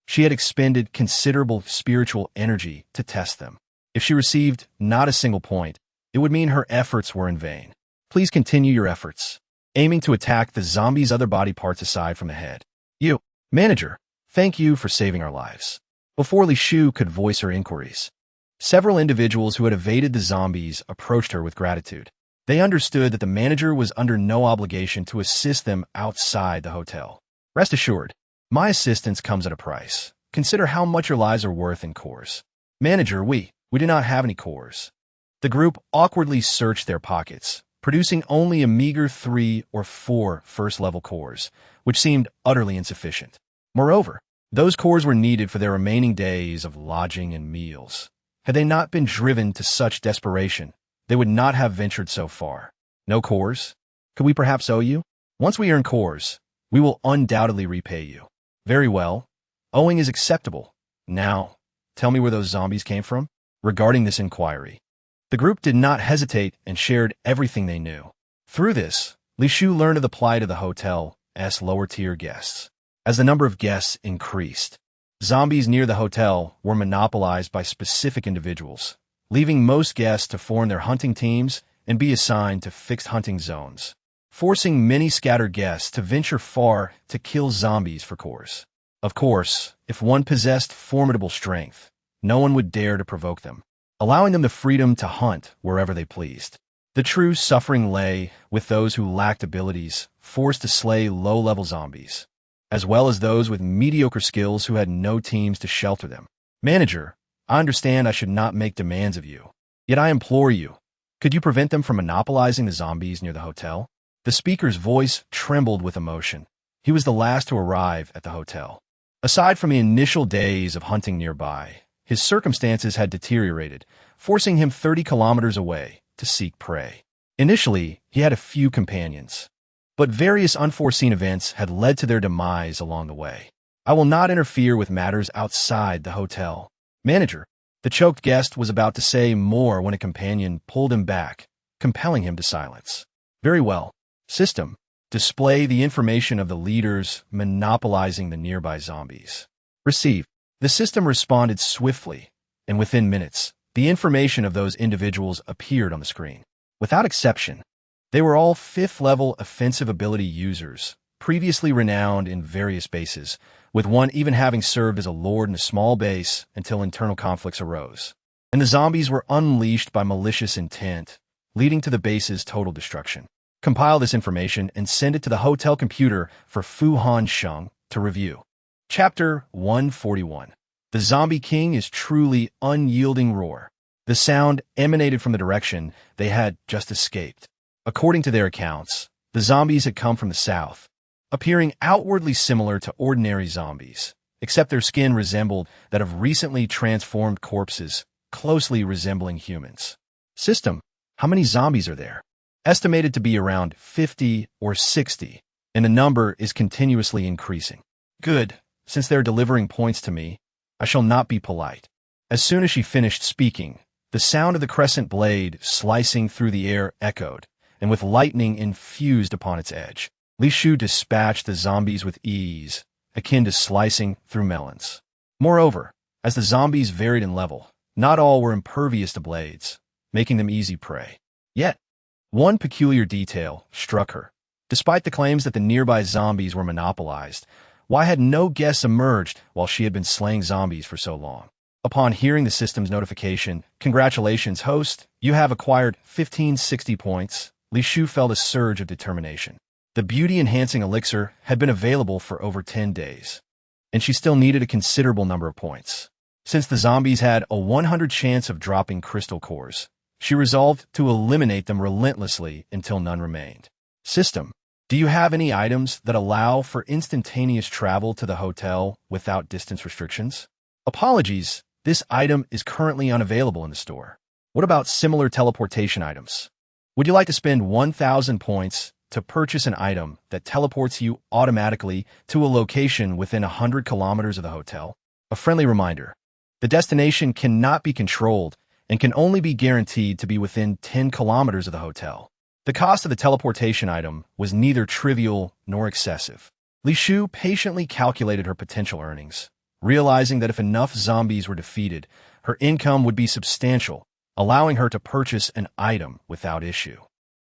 She had expended considerable spiritual energy to test them. If she received not a single point, it would mean her efforts were in vain. Please continue your efforts, aiming to attack the zombies' other body parts aside from the head. You, manager, thank you for saving our lives. Before Li Shu could voice her inquiries, several individuals who had evaded the zombies approached her with gratitude. They understood that the manager was under no obligation to assist them outside the hotel. Rest assured, my assistance comes at a price. Consider how much your lives are worth in cores. Manager, we do not have any cores. The group awkwardly searched their pockets, producing only a meager 3 or 4 first-level cores, which seemed utterly insufficient. Moreover, those cores were needed for their remaining days of lodging and meals. Had they not been driven to such desperation, they would not have ventured so far. No cores? Could we perhaps owe you? Once we earn cores, we will undoubtedly repay you. Very well. Owing is acceptable. Now, tell me where those zombies came from? Regarding this inquiry, the group did not hesitate and shared everything they knew. Through this, Li Shufei learned of the plight of the hotel's lower-tier guests. As the number of guests increased, zombies near the hotel were monopolized by specific individuals, leaving most guests to form their hunting teams and be assigned to fixed hunting zones, forcing many scattered guests to venture far to kill zombies for cores. Of course, if one possessed formidable strength, no one would dare to provoke them, allowing them the freedom to hunt wherever they pleased. The true suffering lay with those who lacked abilities, forced to slay low-level zombies, as well as those with mediocre skills who had no teams to shelter them. Manager, I understand I should not make demands of you, yet I implore you, could you prevent them from monopolizing the zombies near the hotel? The speaker's voice trembled with emotion. He was the last to arrive at the hotel. Aside from the initial days of hunting nearby, his circumstances had deteriorated, forcing him 30 kilometers away to seek prey. Initially, he had a few companions, but various unforeseen events had led to their demise along the way. I will not interfere with matters outside the hotel. Manager, the choked guest was about to say more when a companion pulled him back, compelling him to silence. Very well. System, display the information of the leaders monopolizing the nearby zombies. Received. The system responded swiftly, and within minutes, the information of those individuals appeared on the screen. Without exception, they were all 5th-level offensive ability users, previously renowned in various bases, with one even having served as a lord in a small base until internal conflicts arose. And the zombies were unleashed by malicious intent, leading to the base's total destruction. Compile this information and send it to the hotel computer for Fu Han Sheng to review. Chapter 141. The Zombie King is truly unyielding roar. The sound emanated from the direction they had just escaped. According to their accounts, the zombies had come from the south, appearing outwardly similar to ordinary zombies, except their skin resembled that of recently transformed corpses, closely resembling humans. System, how many zombies are there? Estimated to be around 50 or 60, and the number is continuously increasing. Good, since they're delivering points to me, I shall not be polite. As soon as she finished speaking, the sound of the crescent blade slicing through the air echoed, and with lightning infused upon its edge, Li Shufei dispatched the zombies with ease, akin to slicing through melons. Moreover, as the zombies varied in level, not all were impervious to blades, making them easy prey. Yet, one peculiar detail struck her. Despite the claims that the nearby zombies were monopolized, why had no guests emerged while she had been slaying zombies for so long? Upon hearing the system's notification, "Congratulations, host, you have acquired 1560 points," Li Shufei felt a surge of determination. The beauty-enhancing elixir had been available for over 10 days, and she still needed a considerable number of points. Since the zombies had a 100 chance of dropping crystal cores, she resolved to eliminate them relentlessly until none remained. System, do you have any items that allow for instantaneous travel to the hotel without distance restrictions? Apologies, this item is currently unavailable in the store. What about similar teleportation items? Would you like to spend 1,000 points to purchase an item that teleports you automatically to a location within 100 kilometers of the hotel? A friendly reminder, the destination cannot be controlled and can only be guaranteed to be within 10 kilometers of the hotel. The cost of the teleportation item was neither trivial nor excessive. Li Shufei patiently calculated her potential earnings, realizing that if enough zombies were defeated, her income would be substantial, allowing her to purchase an item without issue.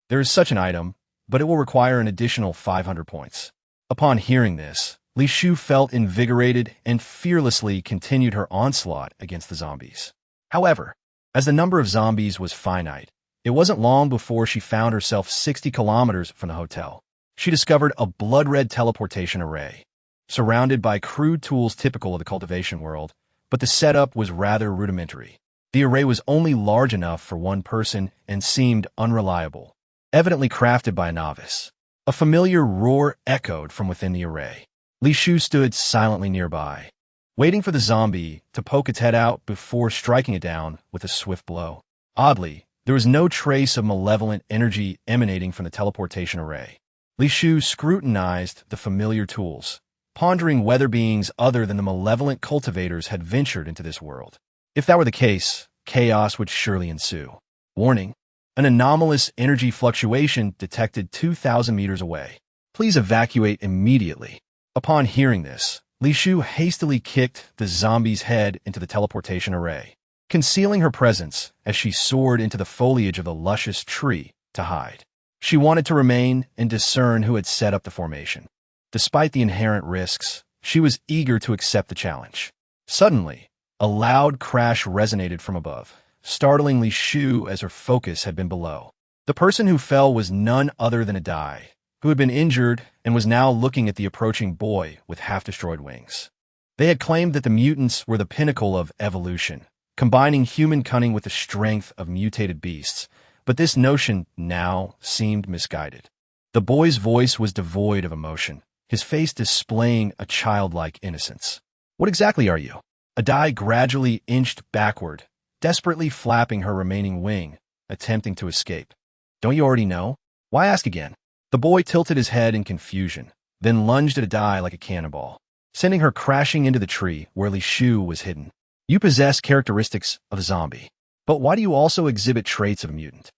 There is such an item, but it will require an additional 500 points. Upon hearing this, Li Shufei felt invigorated and fearlessly continued her onslaught against the zombies. However, as the number of zombies was finite, it wasn't long before she found herself 60 kilometers from the hotel. She discovered a blood-red teleportation array, surrounded by crude tools typical of the cultivation world, but the setup was rather rudimentary. The array was only large enough for one person and seemed unreliable, evidently crafted by a novice. A familiar roar echoed from within the array. Li Shu stood silently nearby, waiting for the zombie to poke its head out before striking it down with a swift blow. Oddly, there was no trace of malevolent energy emanating from the teleportation array. Li Shu scrutinized the familiar tools, pondering whether beings other than the malevolent cultivators had ventured into this world. If that were the case, chaos would surely ensue. Warning: an anomalous energy fluctuation detected 2,000 meters away. Please evacuate immediately. Upon hearing this, Li Shu hastily kicked the zombie's head into the teleportation array, concealing her presence as she soared into the foliage of the luscious tree to hide. She wanted to remain and discern who had set up the formation. Despite the inherent risks, she was eager to accept the challenge. Suddenly, a loud crash resonated from above, startling Li Shu as her focus had been below. The person who fell was none other than Adai, who had been injured and was now looking at the approaching boy with half-destroyed wings. They had claimed that the mutants were the pinnacle of evolution, combining human cunning with the strength of mutated beasts, but this notion now seemed misguided. The boy's voice was devoid of emotion, his face displaying a childlike innocence. "What exactly are you?" Adai gradually inched backward, desperately flapping her remaining wing, attempting to escape. "Don't you already know? Why ask again?" The boy tilted his head in confusion, then lunged at Adai like a cannonball, sending her crashing into the tree where Li Shu was hidden. "You possess characteristics of a zombie, but why do you also exhibit traits of a mutant?"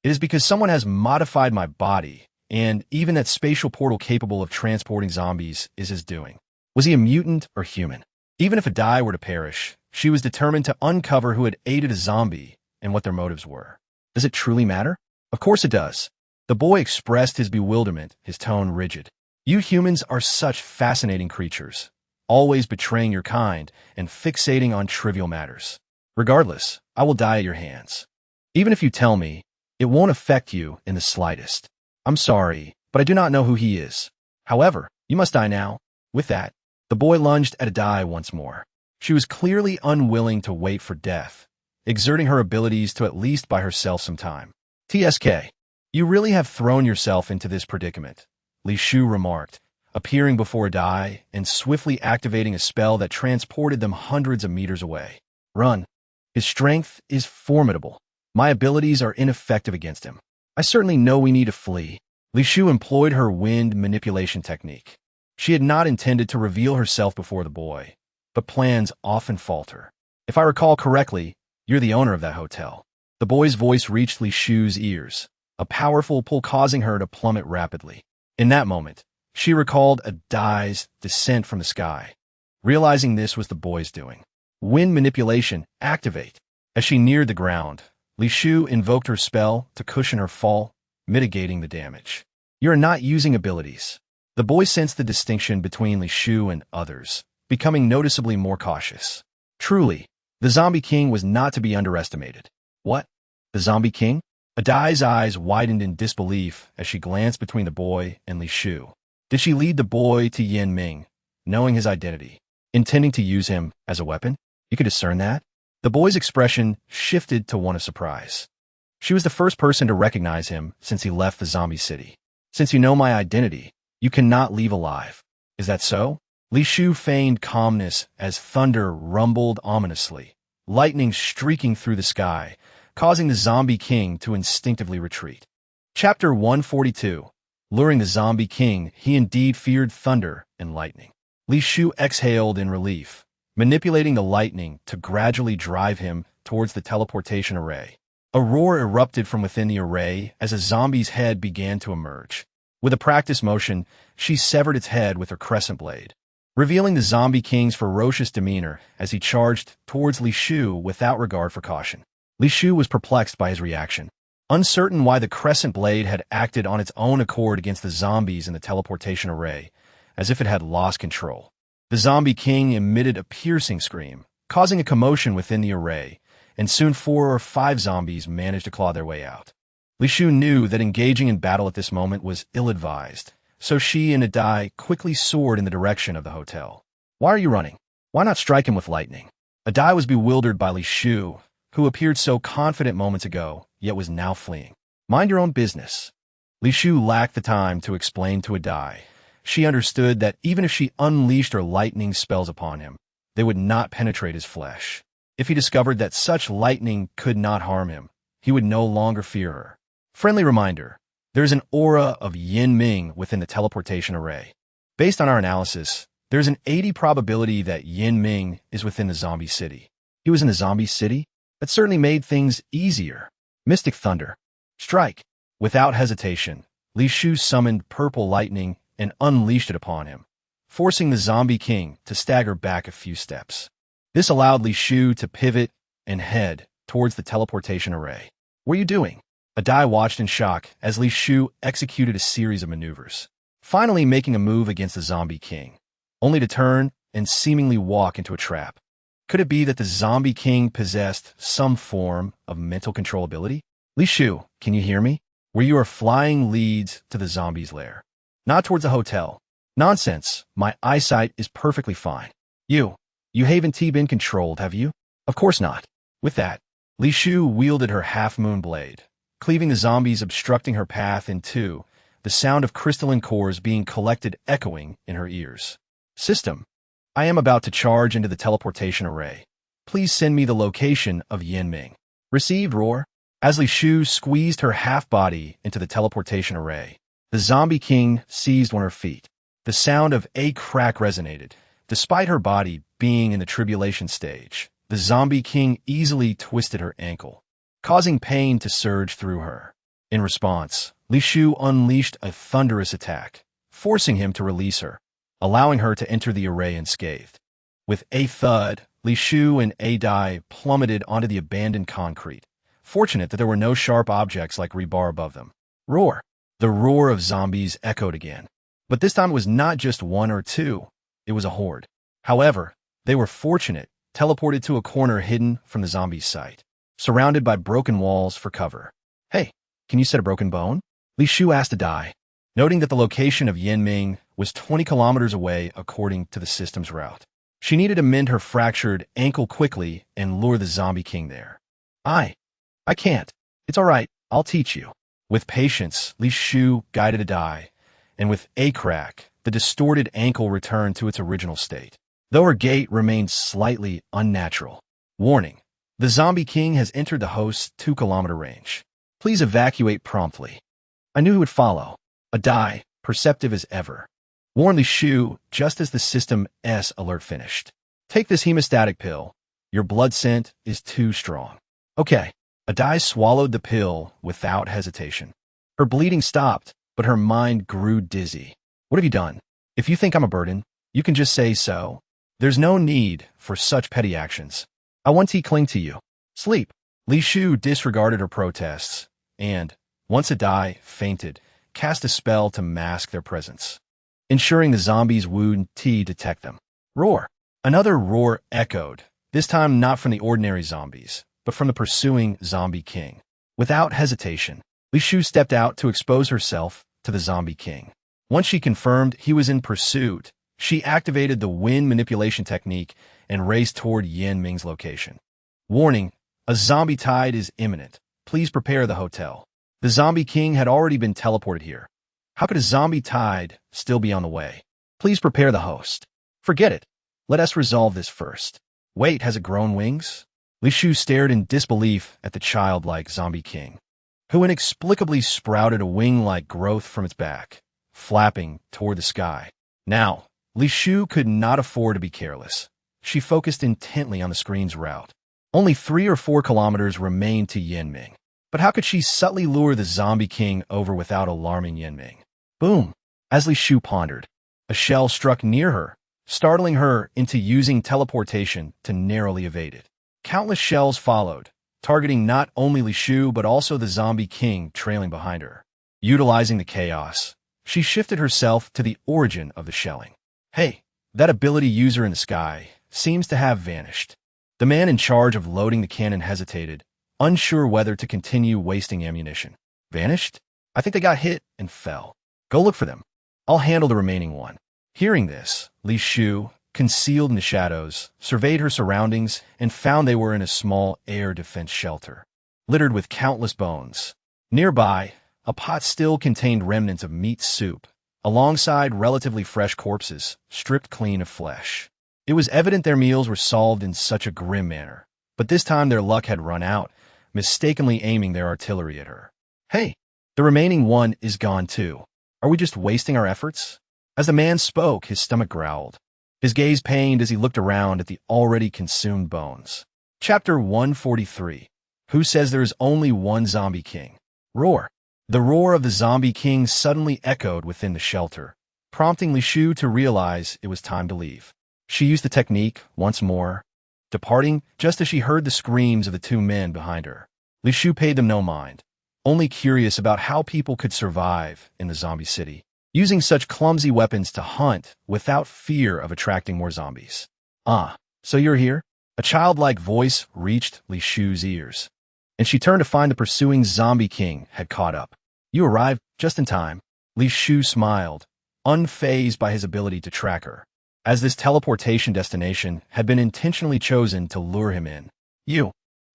"It is because someone has modified my body, and even that spatial portal capable of transporting zombies is his doing." Was he a mutant or human? Even if Adai were to perish, she was determined to uncover who had aided a zombie and what their motives were. "Does it truly matter?" "Of course it does." The boy expressed his bewilderment, his tone rigid. "You humans are such fascinating creatures, always betraying your kind and fixating on trivial matters. Regardless, I will die at your hands. Even if you tell me, it won't affect you in the slightest. I'm sorry, but I do not know who he is. However, you must die now." With that, the boy lunged at Adai once more. She was clearly unwilling to wait for death, exerting her abilities to at least buy herself some time. "TSK, you really have thrown yourself into this predicament," Li Shu remarked, appearing before Adai and swiftly activating a spell that transported them hundreds of meters away. "Run. His strength is formidable. My abilities are ineffective against him. I certainly know we need to flee." Li Shu employed her wind manipulation technique. She had not intended to reveal herself before the boy, but plans often falter. "If I recall correctly, you're the owner of that hotel." The boy's voice reached Li Shu's ears, a powerful pull causing her to plummet rapidly. In that moment, she recalled Adai's descent from the sky, realizing this was the boy's doing. Wind manipulation, activate. As she neared the ground, Li Shu invoked her spell to cushion her fall, mitigating the damage. "You are not using abilities." The boy sensed the distinction between Li Shu and others, becoming noticeably more cautious. Truly, the Zombie King was not to be underestimated. "What? The Zombie King?" Adai's eyes widened in disbelief as she glanced between the boy and Li Shu. Did she lead the boy to Yin Ming, knowing his identity, intending to use him as a weapon? You could discern that? The boy's expression shifted to one of surprise. She was the first person to recognize him since he left the zombie city. "Since you know my identity, you cannot leave alive. Is that so?" Li Shu feigned calmness as thunder rumbled ominously, lightning streaking through the sky, causing the Zombie King to instinctively retreat. Chapter 142. Luring the Zombie King, he indeed feared thunder and lightning. Li Shu exhaled in relief, manipulating the lightning to gradually drive him towards the teleportation array. A roar erupted from within the array as a zombie's head began to emerge. With a practiced motion, she severed its head with her crescent blade, revealing the Zombie King's ferocious demeanor as he charged towards Li Shu without regard for caution. Li Shu was perplexed by his reaction, uncertain why the crescent blade had acted on its own accord against the zombies in the teleportation array, as if it had lost control. The Zombie King emitted a piercing scream, causing a commotion within the array, and soon 4 or 5 zombies managed to claw their way out. Li Shu knew that engaging in battle at this moment was ill-advised, so she and Adai quickly soared in the direction of the hotel. "Why are you running? Why not strike him with lightning?" Adai was bewildered by Li Shu, who appeared so confident moments ago, yet was now fleeing. Mind your own business. Li Shu lacked the time to explain to Adai. She understood that even if she unleashed her lightning spells upon him, they would not penetrate his flesh. If he discovered that such lightning could not harm him, he would no longer fear her. Friendly reminder, there is an aura of Yin Ming within the teleportation array. Based on our analysis, there's an 80% probability that Yin Ming is within the zombie city. He was in the zombie city? That certainly made things easier. Mystic Thunder. Strike. Without hesitation, Li Shu summoned purple lightning and unleashed it upon him, forcing the zombie king to stagger back a few steps. This allowed Li Shu to pivot and head towards the teleportation array. What are you doing? Adai watched in shock as Li Shu executed a series of maneuvers, finally making a move against the zombie king, only to turn and seemingly walk into a trap. Could it be that the zombie king possessed some form of mental control ability? Li Shu, can you hear me? Where you are flying leads to the zombie's lair. Not towards the hotel. Nonsense. My eyesight is perfectly fine. You haven't been controlled, have you? Of course not. With that, Li Shu wielded her half-moon blade, cleaving the zombies, obstructing her path in two, the sound of crystalline cores being collected echoing in her ears. System, I am about to charge into the teleportation array. Please send me the location of Yin Ming. Received, roar. As Li Shu squeezed her half-body into the teleportation array, the zombie king seized on her feet. The sound of a crack resonated. Despite her body being in the tribulation stage, the zombie king easily twisted her ankle, causing pain to surge through her. In response, Li Shu unleashed a thunderous attack, forcing him to release her, allowing her to enter the array unscathed. With a thud, Li Shu and Adai plummeted onto the abandoned concrete, fortunate that there were no sharp objects like rebar above them. Roar! The roar of zombies echoed again. But this time it was not just one or two, it was a horde. However, they were fortunate, teleported to a corner hidden from the zombies' sight, surrounded by broken walls for cover. Hey, can you set a broken bone? Li Shu asked Adai, noting that the location of Yin Ming was 20 kilometers away according to the system's route. She needed to mend her fractured ankle quickly and lure the zombie king there. I can't. It's all right, I'll teach you. With patience, Li Shu guided Adai, and with a crack, the distorted ankle returned to its original state, though her gait remained slightly unnatural. Warning, the zombie king has entered the host's 2-kilometer range. Please evacuate promptly. I knew he would follow. Adai, perceptive as ever, warned Li Shu just as the system's alert finished. Take this hemostatic pill. Your blood scent is too strong. Okay. Adai swallowed the pill without hesitation. Her bleeding stopped, but her mind grew dizzy. What have you done? If you think I'm a burden, you can just say so. There's no need for such petty actions. I want to cling to you. Sleep. Li Shu disregarded her protests, and, once Adai fainted, cast a spell to mask their presence, ensuring the zombies would detect them. Roar. Another roar echoed, this time not from the ordinary zombies, but from the pursuing zombie king. Without hesitation, Li Shu stepped out to expose herself to the zombie king. Once she confirmed he was in pursuit, she activated the wind manipulation technique and raced toward Yin Ming's location. Warning, a zombie tide is imminent. Please prepare the hotel. The zombie king had already been teleported here. How could a zombie tide still be on the way? Please prepare the host. Forget it. Let us resolve this first. Wait, has it grown wings? Li Shu stared in disbelief at the childlike zombie king, who inexplicably sprouted a wing-like growth from its back, flapping toward the sky. Now, Li Shu could not afford to be careless. She focused intently on the screen's route. Only 3 or 4 kilometers remained to Yin Ming. But how could she subtly lure the zombie king over without alarming Yin Ming? Boom! As Li Shu pondered, a shell struck near her, startling her into using teleportation to narrowly evade it. Countless shells followed, targeting not only Li Shu but also the zombie king trailing behind her. Utilizing the chaos, she shifted herself to the origin of the shelling. Hey, that ability user in the sky seems to have vanished. The man in charge of loading the cannon hesitated, unsure whether to continue wasting ammunition. Vanished? I think they got hit and fell. Go look for them. I'll handle the remaining one. Hearing this, Li Shu concealed in the shadows, surveyed her surroundings, and found they were in a small air defense shelter, littered with countless bones. Nearby, a pot still contained remnants of meat soup, alongside relatively fresh corpses, stripped clean of flesh. It was evident their meals were solved in such a grim manner, but this time their luck had run out, mistakenly aiming their artillery at her. "Hey, the remaining one is gone too. Are we just wasting our efforts?" As the man spoke, his stomach growled, his gaze pained as he looked around at the already consumed bones. Chapter 143. Who says there is only one zombie king? Roar. The roar of the zombie king suddenly echoed within the shelter, prompting Li Shu to realize it was time to leave. She used the technique once more, departing just as she heard the screams of the two men behind her. Li Shu paid them no mind, only curious about how people could survive in the zombie city, using such clumsy weapons to hunt without fear of attracting more zombies. "Ah, so you're here?" A childlike voice reached Li Shu's ears, and she turned to find the pursuing zombie king had caught up. "You arrived just in time." Li Shu smiled, unfazed by his ability to track her, as this teleportation destination had been intentionally chosen to lure him in. "You."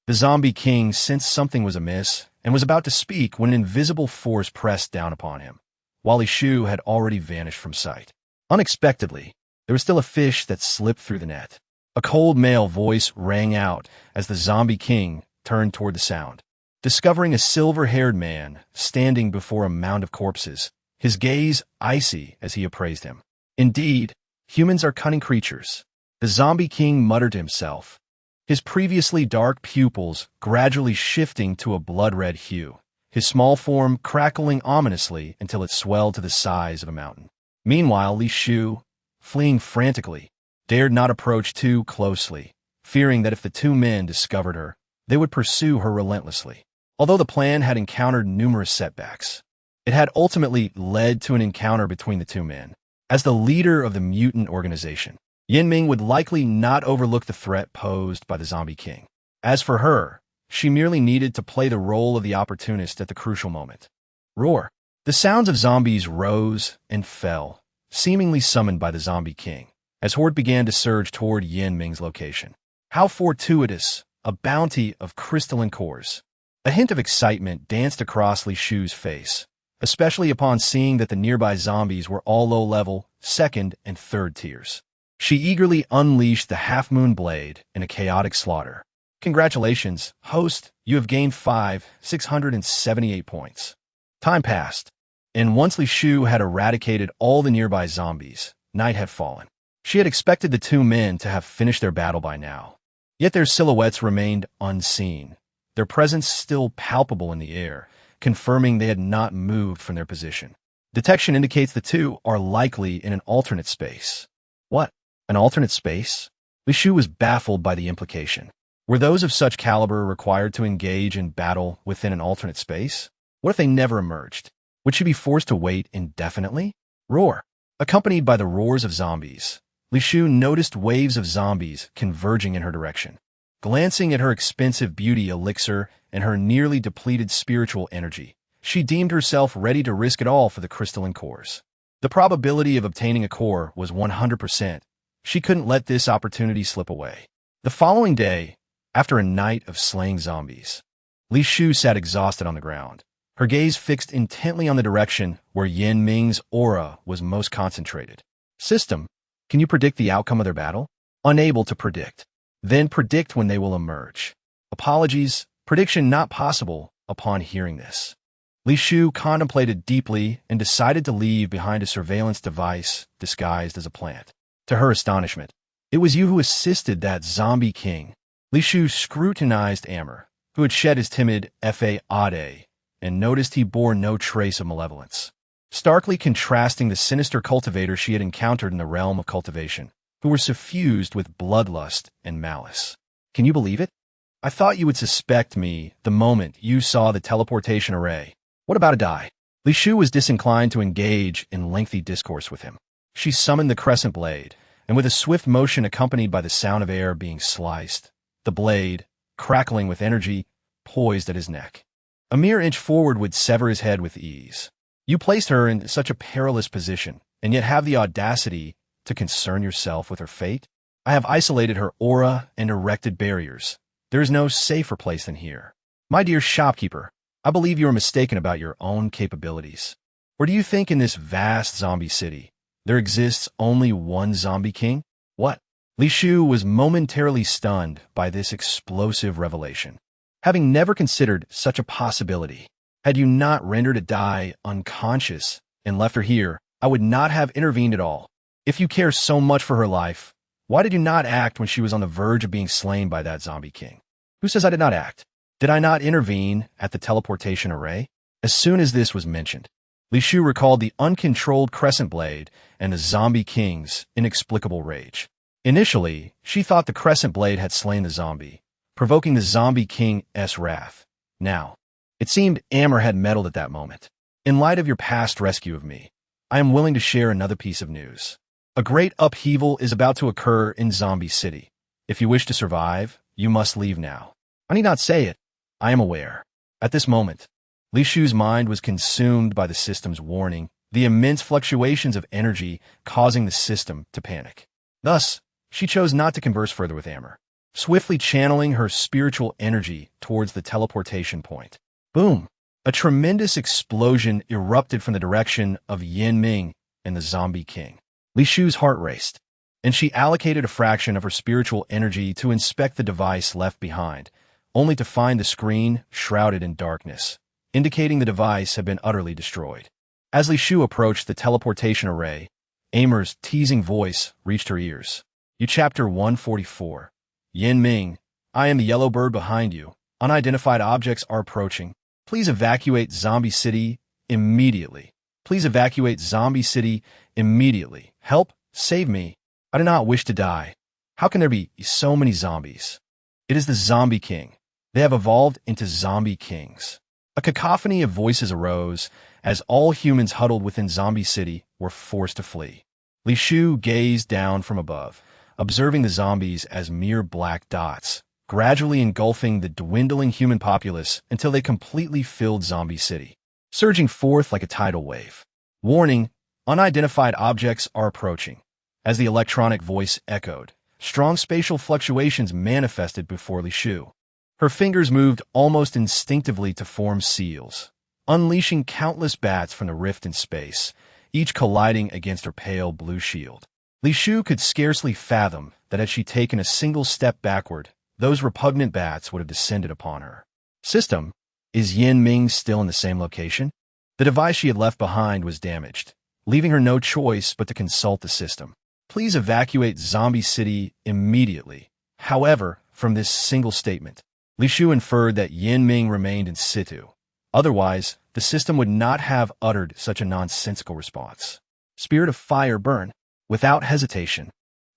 The zombie king sensed something was amiss and was about to speak when an invisible force pressed down upon him, while Li Shu had already vanished from sight. Unexpectedly, there was still a fish that slipped through the net. A cold male voice rang out as the zombie king turned toward the sound, discovering a silver-haired man standing before a mound of corpses, his gaze icy as he appraised him. "Indeed, humans are cunning creatures," the zombie king muttered to himself, his previously dark pupils gradually shifting to a blood-red hue, his small form crackling ominously until it swelled to the size of a mountain. Meanwhile, Li Shu, fleeing frantically, dared not approach too closely, fearing that if the two men discovered her, they would pursue her relentlessly. Although the plan had encountered numerous setbacks, it had ultimately led to an encounter between the two men. As the leader of the mutant organization, Yin Ming would likely not overlook the threat posed by the zombie king. As for her, she merely needed to play the role of the opportunist at the crucial moment. Roar. The sounds of zombies rose and fell, seemingly summoned by the zombie king, as horde began to surge toward Yin Ming's location. How fortuitous, a bounty of crystalline cores. A hint of excitement danced across Li Shu's face, especially upon seeing that the nearby zombies were all low-level, second and third tiers. She eagerly unleashed the half-moon blade in a chaotic slaughter. "Congratulations, host, you have gained 678 points. Time passed, and once Li Shu had eradicated all the nearby zombies, night had fallen. She had expected the two men to have finished their battle by now, yet their silhouettes remained unseen, their presence still palpable in the air, confirming they had not moved from their position. Detection indicates the two are likely in an alternate space. What? An alternate space? Li Shu was baffled by the implication. Were those of such caliber required to engage in battle within an alternate space? What if they never emerged? Would she be forced to wait indefinitely? Roar. Accompanied by the roars of zombies, Li Shu noticed waves of zombies converging in her direction. Glancing at her expensive beauty elixir and her nearly depleted spiritual energy, she deemed herself ready to risk it all for the crystalline cores. The probability of obtaining a core was 100%. She couldn't let this opportunity slip away. The following day, after a night of slaying zombies, Li Shu sat exhausted on the ground, her gaze fixed intently on the direction where Yin Ming's aura was most concentrated. System, can you predict the outcome of their battle? Unable to predict. Then predict when they will emerge. Apologies, prediction not possible upon hearing this. Li Shu contemplated deeply and decided to leave behind a surveillance device disguised as a plant. To her astonishment, it was you who assisted that zombie king. Li Shu scrutinized Amr, who had shed his timid fa-ade, and noticed he bore no trace of malevolence, starkly contrasting the sinister cultivators she had encountered in the realm of cultivation, who were suffused with bloodlust and malice. Can you believe it? I thought you would suspect me the moment you saw the teleportation array. What about a die? Li Shu was disinclined to engage in lengthy discourse with him. She summoned the crescent blade, and with a swift motion accompanied by the sound of air being sliced, the blade, crackling with energy, poised at his neck. A mere inch forward would sever his head with ease. You placed her in such a perilous position, and yet have the audacity to concern yourself with her fate? I have isolated her aura and erected barriers. There is no safer place than here. My dear shopkeeper, I believe you are mistaken about your own capabilities. Or do you think in this vast zombie city, there exists only one zombie king? What? Li Shu was momentarily stunned by this explosive revelation. Having never considered such a possibility, had you not rendered Adai unconscious and left her here, I would not have intervened at all. If you care so much for her life, why did you not act when she was on the verge of being slain by that zombie king? Who says I did not act? Did I not intervene at the teleportation array? As soon as this was mentioned, Li Shu recalled the uncontrolled crescent blade and the zombie king's inexplicable rage. Initially, she thought the crescent blade had slain the zombie, provoking the zombie king's wrath. Now, it seemed Amber had meddled at that moment. In light of your past rescue of me, I am willing to share another piece of news. A great upheaval is about to occur in Zombie City. If you wish to survive, you must leave now. I need not say it. I am aware. At this moment, Li Shu's mind was consumed by the system's warning, the immense fluctuations of energy causing the system to panic. Thus, she chose not to converse further with Amber, swiftly channeling her spiritual energy towards the teleportation point. Boom! A tremendous explosion erupted from the direction of Yin Ming and the Zombie King. Li Shu's heart raced, and she allocated a fraction of her spiritual energy to inspect the device left behind, only to find the screen shrouded in darkness, indicating the device had been utterly destroyed. As Li Shu approached the teleportation array, Amber's teasing voice reached her ears. You Chapter 144. Yin Ming, I am the yellow bird behind you. Unidentified objects are approaching. Please evacuate Zombie City immediately. Please evacuate Zombie City immediately. Help, save me. I do not wish to die. How can there be so many zombies? It is the Zombie King. They have evolved into zombie kings. A cacophony of voices arose as all humans huddled within Zombie City were forced to flee. Li Shu gazed down from above, observing the zombies as mere black dots, gradually engulfing the dwindling human populace until they completely filled Zombie City, surging forth like a tidal wave. Warning, unidentified objects are approaching. As the electronic voice echoed, strong spatial fluctuations manifested before Li Shu. Her fingers moved almost instinctively to form seals, unleashing countless bats from the rift in space, each colliding against her pale blue shield. Li Shu could scarcely fathom that had she taken a single step backward, those repugnant bats would have descended upon her. System, is Yin Ming still in the same location? The device she had left behind was damaged, leaving her no choice but to consult the system. Please evacuate Zombie City immediately. However, from this single statement, Li Shu inferred that Yin Ming remained in situ. Otherwise, the system would not have uttered such a nonsensical response. Spirit of fire burn. Without hesitation,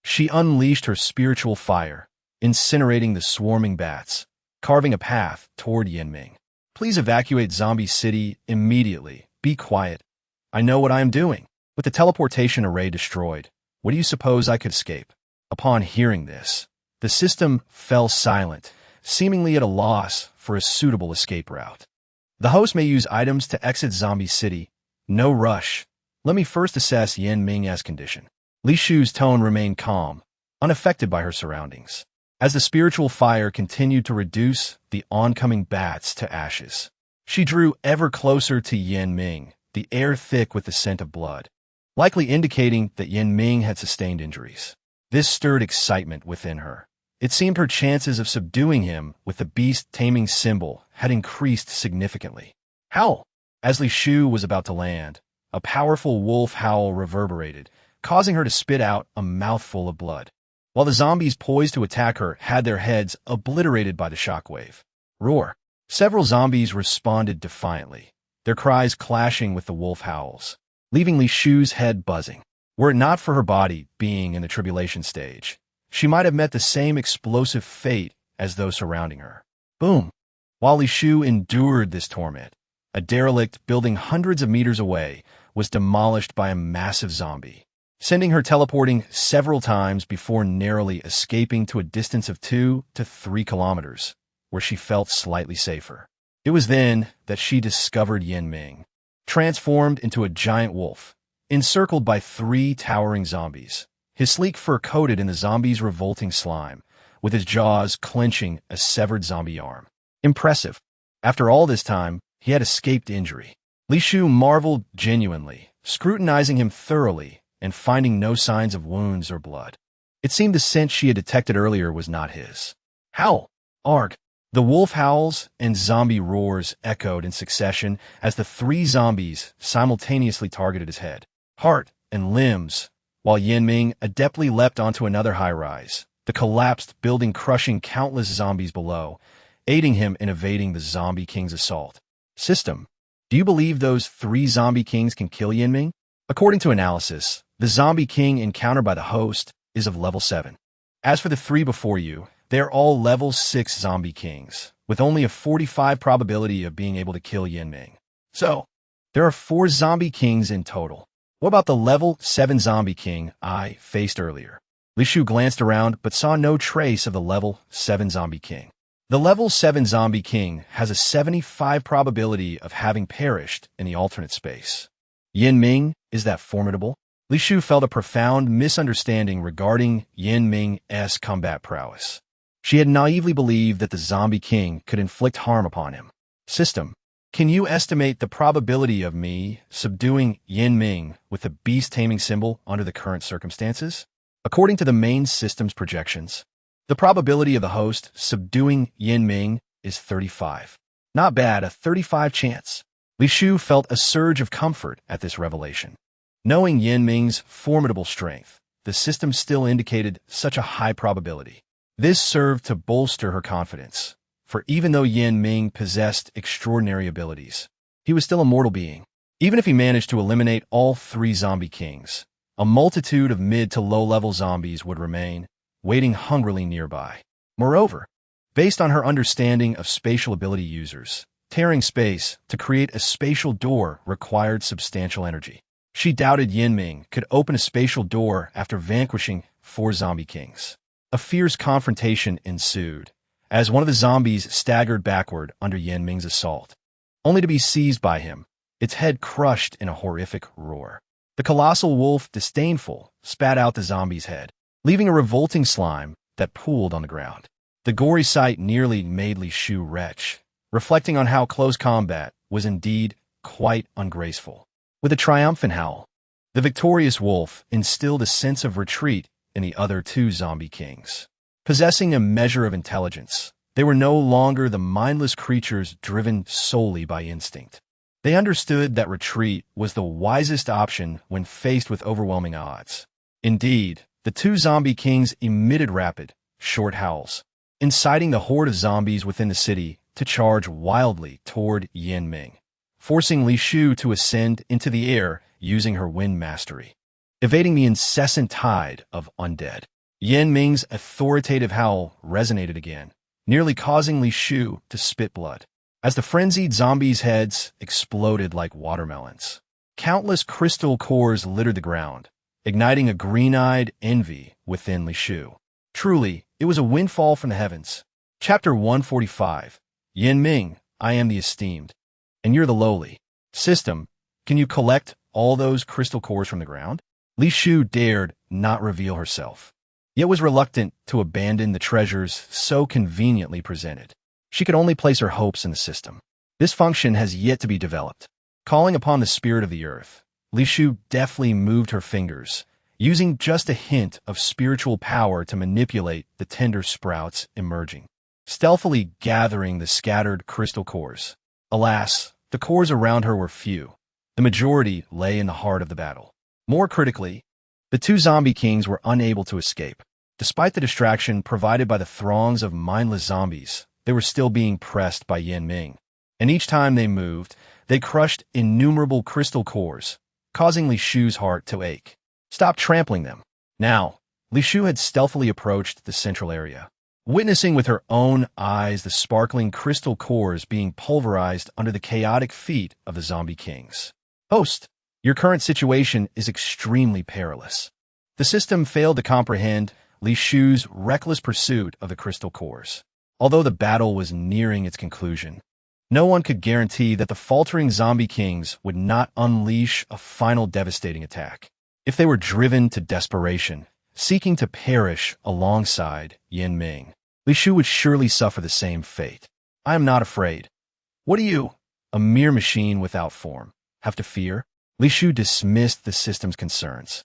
she unleashed her spiritual fire, incinerating the swarming bats, carving a path toward Yin Ming. Please evacuate Zombie City immediately. Be quiet. I know what I am doing. With the teleportation array destroyed, what do you suppose I could escape? Upon hearing this, the system fell silent, seemingly at a loss for a suitable escape route. The host may use items to exit Zombie City. No rush. Let me first assess Yin Ming's condition. Li Shu's tone remained calm, unaffected by her surroundings. As the spiritual fire continued to reduce the oncoming bats to ashes, she drew ever closer to Yin Ming, the air thick with the scent of blood, likely indicating that Yin Ming had sustained injuries. This stirred excitement within her. It seemed her chances of subduing him with the beast-taming symbol had increased significantly. Howl! As Li Shu was about to land, a powerful wolf howl reverberated, causing her to spit out a mouthful of blood, while the zombies poised to attack her had their heads obliterated by the shockwave. Roar! Several zombies responded defiantly, their cries clashing with the wolf howls, leaving Li Shu's head buzzing. Were it not for her body being in the tribulation stage, she might have met the same explosive fate as those surrounding her. Boom! While Li Shu endured this torment, a derelict building hundreds of meters away was demolished by a massive zombie, sending her teleporting several times before narrowly escaping to a distance of 2 to 3 kilometers, where she felt slightly safer. It was then that she discovered Yin Ming, transformed into a giant wolf, encircled by 3 towering zombies. his sleek fur coated in the zombie's revolting slime, with his jaws clenching a severed zombie arm. Impressive. After all this time, he had escaped injury. Li Shu marveled genuinely, scrutinizing him thoroughly and finding no signs of wounds or blood. It seemed the scent she had detected earlier was not his. Howl! Arg! The wolf howls and zombie roars echoed in succession as the three zombies simultaneously targeted his head, heart, and limbs, while Yin Ming adeptly leapt onto another high-rise, the collapsed building crushing countless zombies below, aiding him in evading the Zombie King's assault. System: do you believe those three Zombie Kings can kill Yin Ming? According to analysis, the Zombie King encountered by the host is of level 7. As for the three before you, they are all level 6 Zombie Kings, with only a 45 probability of being able to kill Yin Ming. So, there are 4 Zombie Kings in total. What about the level 7 Zombie King I faced earlier? Li Shu glanced around but saw no trace of the level 7 Zombie King. The level 7 Zombie King has a 75 probability of having perished in the alternate space. Yin Ming is that formidable? Li Shu felt a profound misunderstanding regarding Yin Ming's combat prowess. She had naively believed that the Zombie King could inflict harm upon him. System: can you estimate the probability of me subduing Yin Ming with the beast-taming symbol under the current circumstances? According to the main system's projections, the probability of the host subduing Yin Ming is 35. Not bad, a 35 chance. Li Shu felt a surge of comfort at this revelation. Knowing Yin Ming's formidable strength, the system still indicated such a high probability. This served to bolster her confidence, for even though Yin Ming possessed extraordinary abilities, he was still a mortal being. Even if he managed to eliminate all 3 Zombie Kings, a multitude of mid to low-level zombies would remain, waiting hungrily nearby. Moreover, based on her understanding of spatial ability users, tearing space to create a spatial door required substantial energy. She doubted Yin Ming could open a spatial door after vanquishing 4 Zombie Kings. A fierce confrontation ensued, as one of the zombies staggered backward under Yin Ming's assault, only to be seized by him, its head crushed in a horrific roar. The colossal wolf, disdainful, spat out the zombie's head, leaving a revolting slime that pooled on the ground. The gory sight nearly made Li Shu retch, reflecting on how close combat was indeed quite ungraceful. With a triumphant howl, the victorious wolf instilled a sense of retreat in the other 2 Zombie Kings. Possessing a measure of intelligence, they were no longer the mindless creatures driven solely by instinct. They understood that retreat was the wisest option when faced with overwhelming odds. Indeed, the 2 Zombie Kings emitted rapid, short howls, inciting the horde of zombies within the city to charge wildly toward Yin Ming, forcing Li Shu to ascend into the air using her wind mastery, evading the incessant tide of undead. Yin Ming's authoritative howl resonated again, nearly causing Li Shu to spit blood, as the frenzied zombies' heads exploded like watermelons. Countless crystal cores littered the ground, igniting a green-eyed envy within Li Shu. Truly, it was a windfall from the heavens. Chapter 145. Yin Ming, I am the esteemed, and you're the lowly. System: can you collect all those crystal cores from the ground? Li Shu dared not reveal herself, yet was reluctant to abandon the treasures so conveniently presented. She could only place her hopes in the system. This function has yet to be developed. Calling upon the spirit of the earth, Li Shu deftly moved her fingers, using just a hint of spiritual power to manipulate the tender sprouts emerging, stealthily gathering the scattered crystal cores. Alas, the cores around her were few. The majority lay in the heart of the battle. More critically, the 2 Zombie Kings were unable to escape. Despite the distraction provided by the throngs of mindless zombies, they were still being pressed by Yin Ming. And each time they moved, they crushed innumerable crystal cores, causing Li Shu's heart to ache. Stop trampling them. Now, Li Shu had stealthily approached the central area, witnessing with her own eyes the sparkling crystal cores being pulverized under the chaotic feet of the Zombie Kings. Host, your current situation is extremely perilous. The system failed to comprehend Li Shu's reckless pursuit of the crystal cores. Although the battle was nearing its conclusion, no one could guarantee that the faltering Zombie Kings would not unleash a final devastating attack. If they were driven to desperation, seeking to perish alongside Yin Ming. Li Shu would surely suffer the same fate. I am not afraid. What do you, a mere machine without form, have to fear? Li Shu dismissed the system's concerns.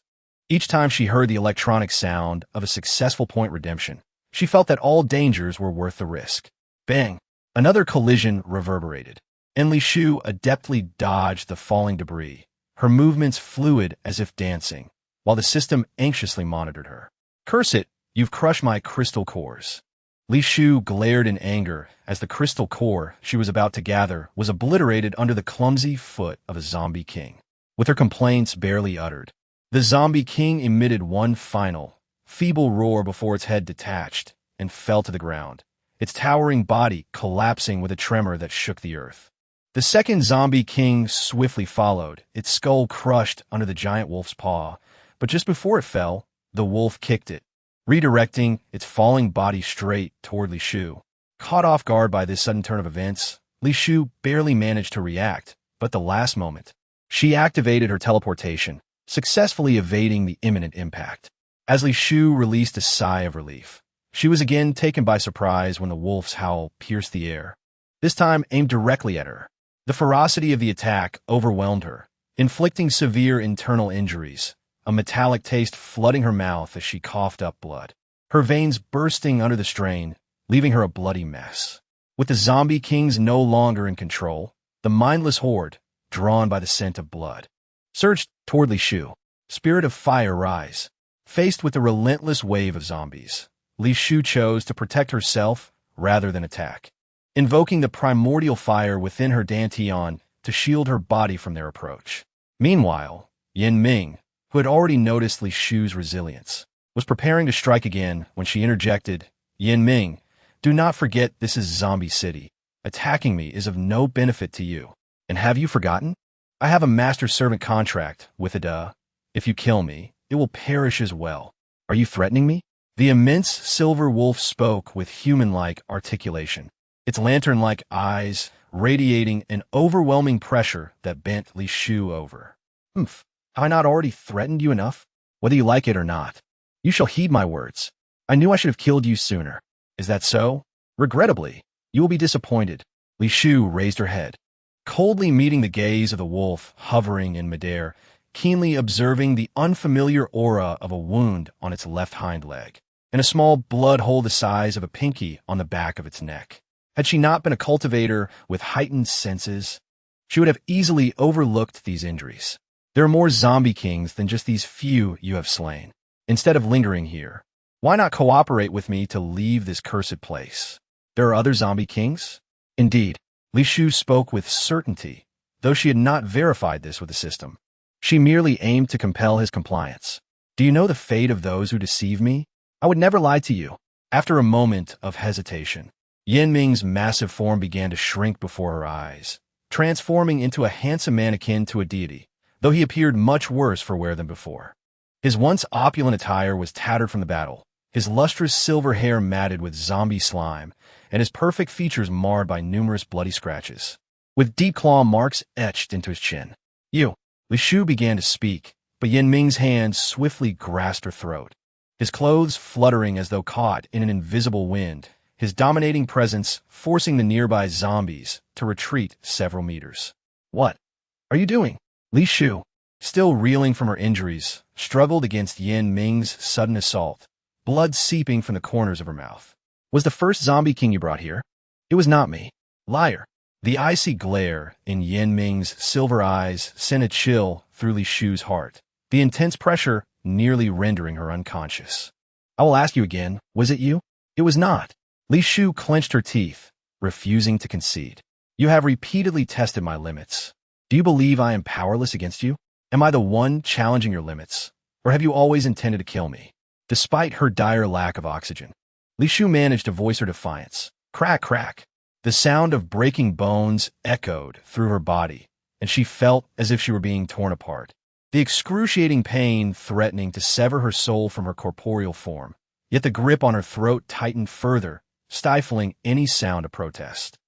Each time she heard the electronic sound of a successful point redemption, she felt that all dangers were worth the risk. Bang! Another collision reverberated, and Li Shu adeptly dodged the falling debris, her movements fluid as if dancing, while the system anxiously monitored her. Curse it, you've crushed my crystal cores. Li Shu glared in anger as the crystal core she was about to gather was obliterated under the clumsy foot of a zombie king. With her complaints barely uttered, the zombie king emitted one final, feeble roar before its head detached and fell to the ground, its towering body collapsing with a tremor that shook the earth. The second zombie king swiftly followed, its skull crushed under the giant wolf's paw, but just before it fell, the wolf kicked it, redirecting its falling body straight toward Li Shu. Caught off guard by this sudden turn of events, Li Shu barely managed to react, but at the last moment, she activated her teleportation, successfully evading the imminent impact. As Li Shu released a sigh of relief, she was again taken by surprise when the wolf's howl pierced the air, this time aimed directly at her. The ferocity of the attack overwhelmed her, inflicting severe internal injuries, a metallic taste flooding her mouth as she coughed up blood, her veins bursting under the strain, leaving her a bloody mess. With the zombie kings no longer in control, the mindless horde, drawn by the scent of blood, surged toward Li Shu. Spirit of fire rise. Faced with the relentless wave of zombies, Li Shu chose to protect herself rather than attack, invoking the primordial fire within her dantian to shield her body from their approach. Meanwhile, Yin Ming, who had already noticed Li Shu's resilience, was preparing to strike again when she interjected, Yin Ming, do not forget this is Zombie City. Attacking me is of no benefit to you. And have you forgotten? I have a master-servant contract with Ada. If you kill me, it will perish as well. Are you threatening me? The immense silver wolf spoke with human-like articulation, its lantern-like eyes radiating an overwhelming pressure that bent Li Shu over. Have I not already threatened you enough? Whether you like it or not, you shall heed my words. I knew I should have killed you sooner. Is that so? Regrettably, you will be disappointed. Li Shu raised her head, coldly meeting the gaze of the wolf hovering in midair, keenly observing the unfamiliar aura of a wound on its left hind leg, and a small blood hole the size of a pinky on the back of its neck. Had she not been a cultivator with heightened senses, she would have easily overlooked these injuries. There are more zombie kings than just these few you have slain. Instead of lingering here, why not cooperate with me to leave this cursed place? There are other zombie kings? Indeed, Li Shu spoke with certainty, though she had not verified this with the system. She merely aimed to compel his compliance. Do you know the fate of those who deceive me? I would never lie to you. After a moment of hesitation, Yin Ming's massive form began to shrink before her eyes, transforming into a handsome man akin to a deity, though he appeared much worse for wear than before. His once opulent attire was tattered from the battle, his lustrous silver hair matted with zombie slime, and his perfect features marred by numerous bloody scratches, with deep claw marks etched into his chin. You. Li Shu began to speak, but Yin Ming's hand swiftly grasped her throat, his clothes fluttering as though caught in an invisible wind, his dominating presence forcing the nearby zombies to retreat several meters. What are you doing? Li Shu, still reeling from her injuries, struggled against Yin Ming's sudden assault, blood seeping from the corners of her mouth. Was the first zombie king you brought here? It was not me. Liar. The icy glare in Yin Ming's silver eyes sent a chill through Li Shu's heart, the intense pressure nearly rendering her unconscious. I will ask you again, was it you? It was not. Li Shu clenched her teeth, refusing to concede. You have repeatedly tested my limits. Do you believe I am powerless against you? Am I the one challenging your limits? Or have you always intended to kill me? Despite her dire lack of oxygen, Li Shu managed to voice her defiance. Crack, crack. The sound of breaking bones echoed through her body, and she felt as if she were being torn apart, the excruciating pain threatening to sever her soul from her corporeal form. Yet the grip on her throat tightened further, stifling any sound of protest.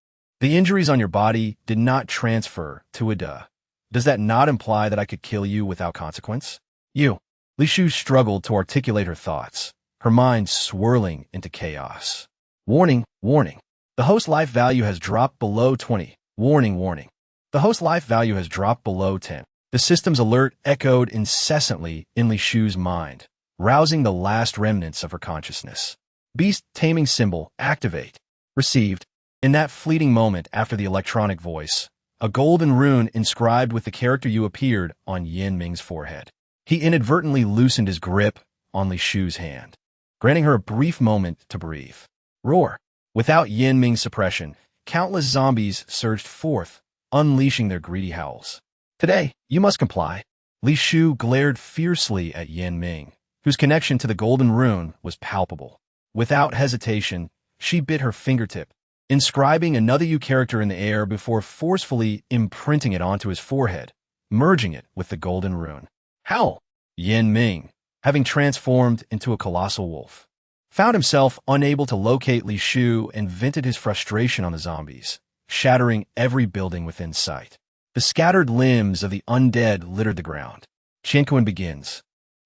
The injuries on your body did not transfer to Ada. Does that not imply that I could kill you without consequence? You. Li Shu struggled to articulate her thoughts, her mind swirling into chaos. Warning, warning. The host life value has dropped below 20. Warning, warning. The host life value has dropped below 10. The system's alert echoed incessantly in Li Shu's mind, rousing the last remnants of her consciousness. Beast taming symbol, activate. Received. In that fleeting moment after the electronic voice, a golden rune inscribed with the character you appeared on Yin Ming's forehead. He inadvertently loosened his grip on Li Shu's hand, granting her a brief moment to breathe. Roar. Without Yin Ming's suppression, countless zombies surged forth, unleashing their greedy howls. Today, you must comply. Li Shu glared fiercely at Yin Ming, whose connection to the golden rune was palpable. Without hesitation, she bit her fingertip, inscribing another U character in the air before forcefully imprinting it onto his forehead, merging it with the golden rune. Howl! Yin Ming, having transformed into a colossal wolf, found himself unable to locate Li Shu and vented his frustration on the zombies, shattering every building within sight. The scattered limbs of the undead littered the ground. Qian begins.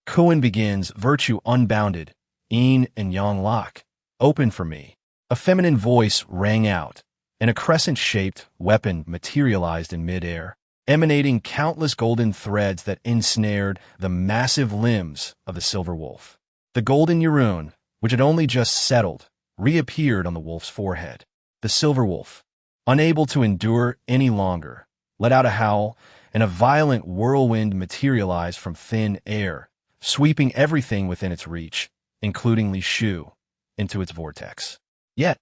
Kuan begins, virtue unbounded, yin and yang lock, open for me. A feminine voice rang out, and a crescent-shaped weapon materialized in midair, emanating countless golden threads that ensnared the massive limbs of the silver wolf. The golden Yurun, which had only just settled, reappeared on the wolf's forehead. The silver wolf, unable to endure any longer, let out a howl, and a violent whirlwind materialized from thin air, sweeping everything within its reach, including Li Shu, into its vortex. Yet,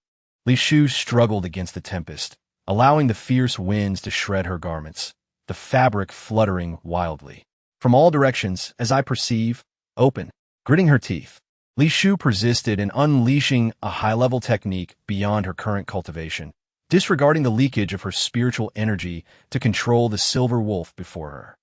Li Shu struggled against the tempest, allowing the fierce winds to shred her garments, the fabric fluttering wildly. From all directions, as I perceive, open. Gritting her teeth, Li Shu persisted in unleashing a high-level technique beyond her current cultivation, disregarding the leakage of her spiritual energy to control the silver wolf before her.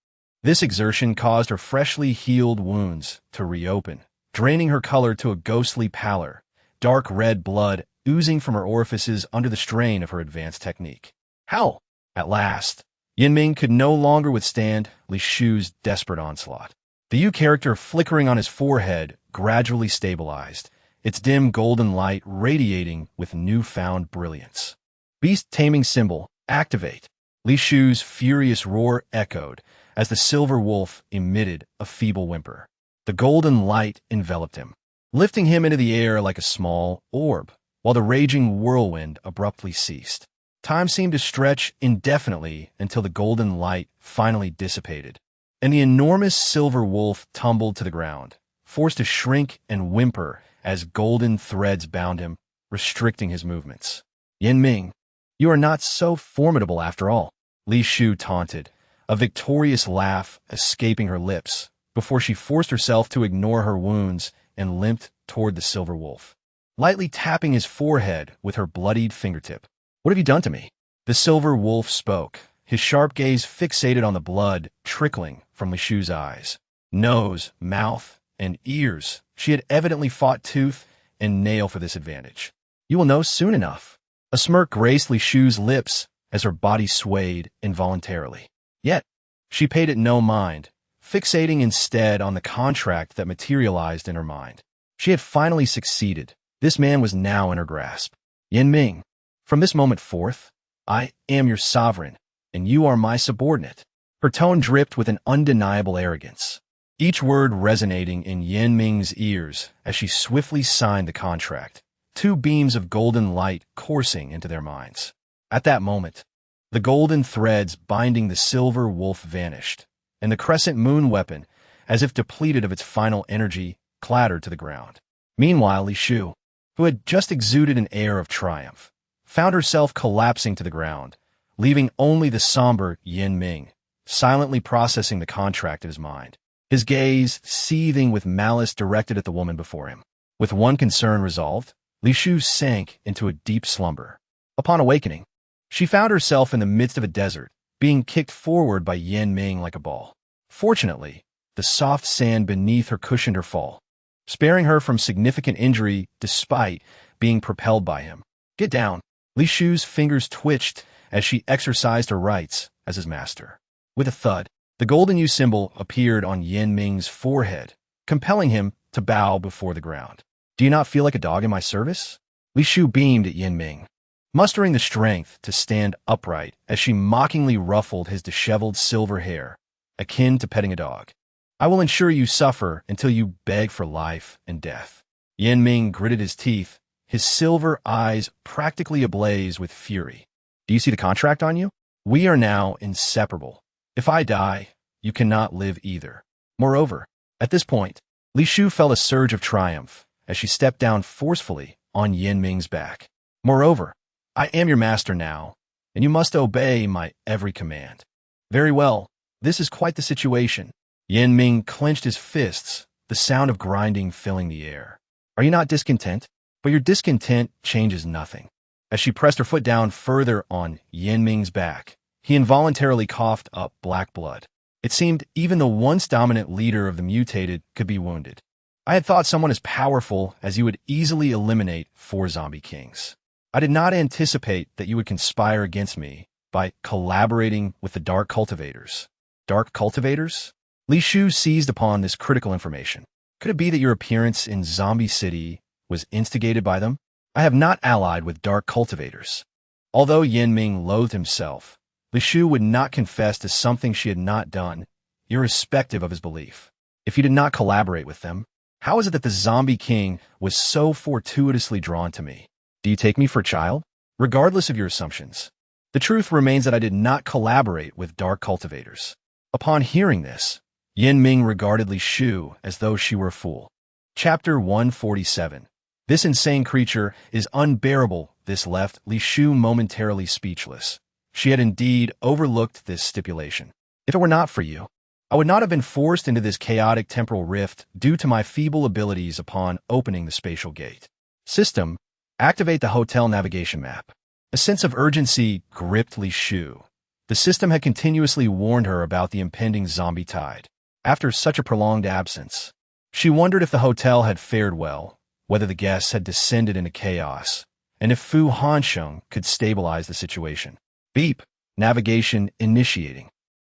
This exertion caused her freshly healed wounds to reopen, draining her color to a ghostly pallor, dark red blood oozing from her orifices under the strain of her advanced technique. Howl! At last, Yin Ming could no longer withstand Li Shu's desperate onslaught. The U character flickering on his forehead gradually stabilized, its dim golden light radiating with newfound brilliance. Beast taming symbol, activate. Li Shu's furious roar echoed as the silver wolf emitted a feeble whimper. The golden light enveloped him, lifting him into the air like a small orb, while the raging whirlwind abruptly ceased. Time seemed to stretch indefinitely until the golden light finally dissipated, and the enormous silver wolf tumbled to the ground, forced to shrink and whimper as golden threads bound him, restricting his movements. Yin Ming, you are not so formidable after all, Li Shu taunted, a victorious laugh escaping her lips, before she forced herself to ignore her wounds and limped toward the silver wolf, lightly tapping his forehead with her bloodied fingertip. What have you done to me? The silver wolf spoke, his sharp gaze fixated on the blood trickling from Li Shu's eyes. Nose, mouth, and ears. She had evidently fought tooth and nail for this advantage. You will know soon enough. A smirk graced Li Shu's lips as her body swayed involuntarily. Yet, she paid it no mind, fixating instead on the contract that materialized in her mind. She had finally succeeded. This man was now in her grasp. Yin Ming, from this moment forth, I am your sovereign, and you are my subordinate. Her tone dripped with an undeniable arrogance, each word resonating in Yin Ming's ears as she swiftly signed the contract, two beams of golden light coursing into their minds. At that moment, the golden threads binding the silver wolf vanished, and the crescent moon weapon, as if depleted of its final energy, clattered to the ground. Meanwhile, Li Shu, who had just exuded an air of triumph, found herself collapsing to the ground, leaving only the somber Yin Ming, silently processing the contract in his mind, his gaze seething with malice directed at the woman before him. With one concern resolved, Li Shu sank into a deep slumber. Upon awakening, she found herself in the midst of a desert, being kicked forward by Yin Ming like a ball. Fortunately, the soft sand beneath her cushioned her fall, sparing her from significant injury despite being propelled by him. Get down. Li Shu's fingers twitched as she exercised her rights as his master. With a thud, the golden U symbol appeared on Yin Ming's forehead, compelling him to bow before the ground. Do you not feel like a dog in my service? Li Shu beamed at Yin Ming, mustering the strength to stand upright as she mockingly ruffled his disheveled silver hair, akin to petting a dog. I will ensure you suffer until you beg for life and death. Yin Ming gritted his teeth, his silver eyes practically ablaze with fury. Do you see the contract on you? We are now inseparable. If I die, you cannot live either. Moreover, at this point, Li Shu felt a surge of triumph as she stepped down forcefully on Yin Ming's back. Moreover, I am your master now, and you must obey my every command. Very well, this is quite the situation. Yin Ming clenched his fists, the sound of grinding filling the air. Are you not discontent? But your discontent changes nothing. As she pressed her foot down further on Yin Ming's back, he involuntarily coughed up black blood. It seemed even the once dominant leader of the mutated could be wounded. I had thought someone as powerful as you would easily eliminate 4 zombie kings. I did not anticipate that you would conspire against me by collaborating with the Dark Cultivators. Dark Cultivators? Li Shu seized upon this critical information. Could it be that your appearance in Zombie City was instigated by them? I have not allied with Dark Cultivators. Although Yin Ming loathed himself, Li Shu would not confess to something she had not done, irrespective of his belief. If he did not collaborate with them, how is it that the Zombie King was so fortuitously drawn to me? Do you take me for a child? Regardless of your assumptions, the truth remains that I did not collaborate with Dark Cultivators. Upon hearing this, Yin Ming regarded Li Shu as though she were a fool. Chapter 147. This insane creature is unbearable. This left Li Shu momentarily speechless. She had indeed overlooked this stipulation. If it were not for you, I would not have been forced into this chaotic temporal rift due to my feeble abilities upon opening the spatial gate. System, activate the hotel navigation map. A sense of urgency gripped Li Shu. The system had continuously warned her about the impending zombie tide. After such a prolonged absence, she wondered if the hotel had fared well, whether the guests had descended into chaos, and if Fu Hansheng could stabilize the situation. Beep. Navigation initiating.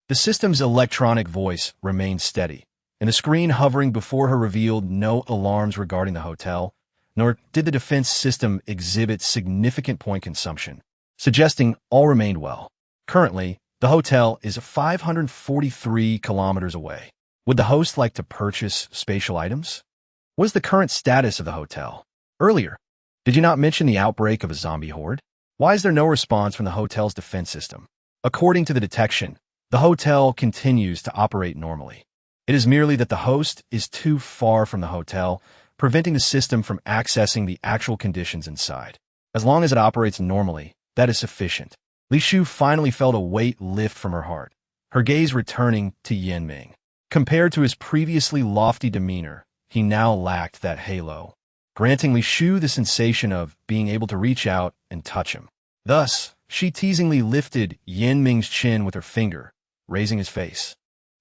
The system's electronic voice remained steady, and the screen hovering before her revealed no alarms regarding the hotel, nor did the defense system exhibit significant point consumption, suggesting all remained well. Currently, the hotel is 543 kilometers away. Would the host like to purchase spatial items? What is the current status of the hotel? Earlier, did you not mention the outbreak of a zombie horde? Why is there no response from the hotel's defense system? According to the detection, the hotel continues to operate normally. It is merely that the host is too far from the hotel, preventing the system from accessing the actual conditions inside. As long as it operates normally, that is sufficient. Li Shu finally felt a weight lift from her heart, her gaze returning to Yin Ming. Compared to his previously lofty demeanor, he now lacked that halo, granting Li Shu the sensation of being able to reach out and touch him. Thus, she teasingly lifted Yin Ming's chin with her finger, raising his face.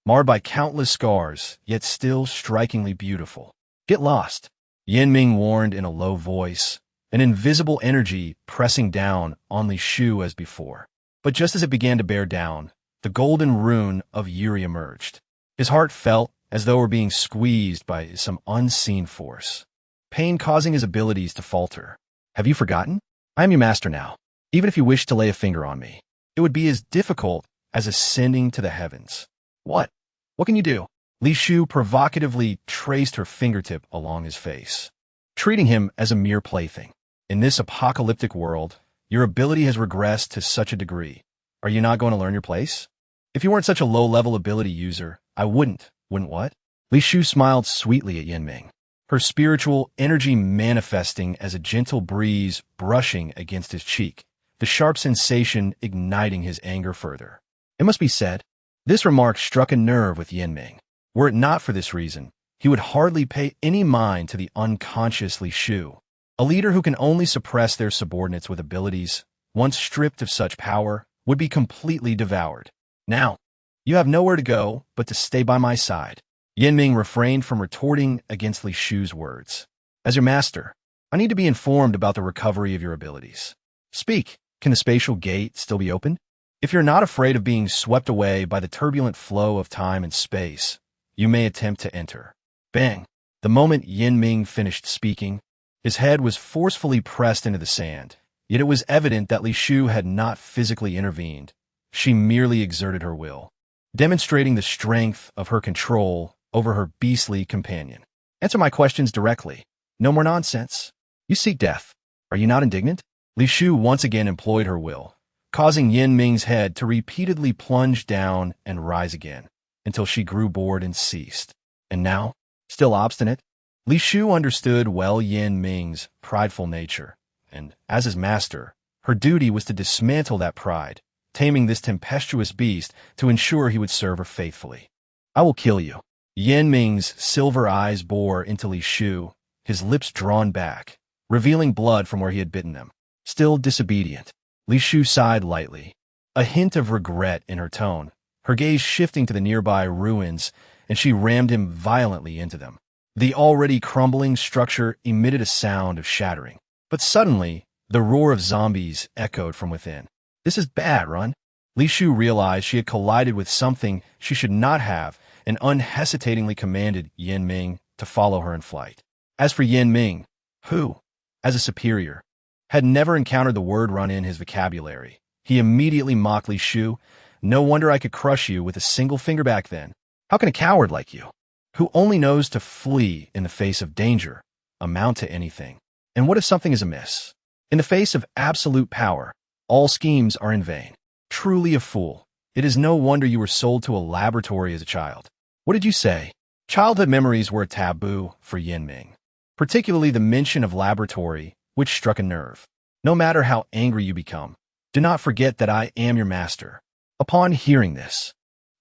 Marred by countless scars, yet still strikingly beautiful. Get lost, Yin Ming warned in a low voice, an invisible energy pressing down on Li Shu as before. But just as it began to bear down, the golden rune of Yuri emerged. His heart felt as though it were being squeezed by some unseen force, pain causing his abilities to falter. Have you forgotten? I am your master now. Even if you wish to lay a finger on me, it would be as difficult as ascending to the heavens. What? What can you do? Li Shu provocatively traced her fingertip along his face, treating him as a mere plaything. In this apocalyptic world, your ability has regressed to such a degree. Are you not going to learn your place? If you weren't such a low-level ability user, I wouldn't what? Li Shu smiled sweetly at Yin Ming, her spiritual energy manifesting as a gentle breeze brushing against his cheek, the sharp sensation igniting his anger further. It must be said, this remark struck a nerve with Yin Ming. Were it not for this reason, he would hardly pay any mind to the unconscious Li Shu. A leader who can only suppress their subordinates with abilities, once stripped of such power, would be completely devoured. Now, you have nowhere to go but to stay by my side. Yin Ming refrained from retorting against Li Shu's words. As your master, I need to be informed about the recovery of your abilities. Speak, can the spatial gate still be opened? If you're not afraid of being swept away by the turbulent flow of time and space, you may attempt to enter. Bang! The moment Yin Ming finished speaking, his head was forcefully pressed into the sand, yet it was evident that Li Shu had not physically intervened. She merely exerted her will, demonstrating the strength of her control over her beastly companion. Answer my questions directly. No more nonsense. You seek death. Are you not indignant? Li Shu once again employed her will, causing Yin Ming's head to repeatedly plunge down and rise again, until she grew bored and ceased. And now, still obstinate, Li Shu understood well Yin Ming's prideful nature, and, as his master, her duty was to dismantle that pride, taming this tempestuous beast to ensure he would serve her faithfully. I will kill you. Yin Ming's silver eyes bore into Li Shu, his lips drawn back, revealing blood from where he had bitten them. Still disobedient, Li Shu sighed lightly, a hint of regret in her tone, her gaze shifting to the nearby ruins, and she rammed him violently into them. The already crumbling structure emitted a sound of shattering. But suddenly, the roar of zombies echoed from within. This is bad, Run. Li Shu realized she had collided with something she should not have and unhesitatingly commanded Yin Ming to follow her in flight. As for Yin Ming, who, as a superior, had never encountered the word run in his vocabulary, he immediately mocked Li Shu. No wonder I could crush you with a single finger back then. How can a coward like you, who only knows to flee in the face of danger, amount to anything? And what if something is amiss? In the face of absolute power, all schemes are in vain. Truly a fool. It is no wonder you were sold to a laboratory as a child. What did you say? Childhood memories were a taboo for Yin Ming, particularly the mention of laboratory, which struck a nerve. No matter how angry you become, do not forget that I am your master. Upon hearing this,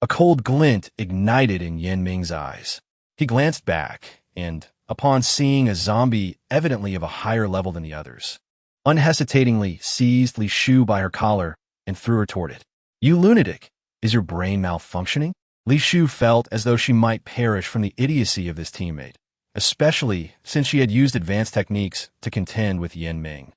a cold glint ignited in Yin Ming's eyes. He glanced back, and, upon seeing a zombie evidently of a higher level than the others, unhesitatingly seized Li Shu by her collar and threw her toward it. You lunatic! Is your brain malfunctioning? Li Shu felt as though she might perish from the idiocy of this teammate, especially since she had used advanced techniques to contend with Yin Ming,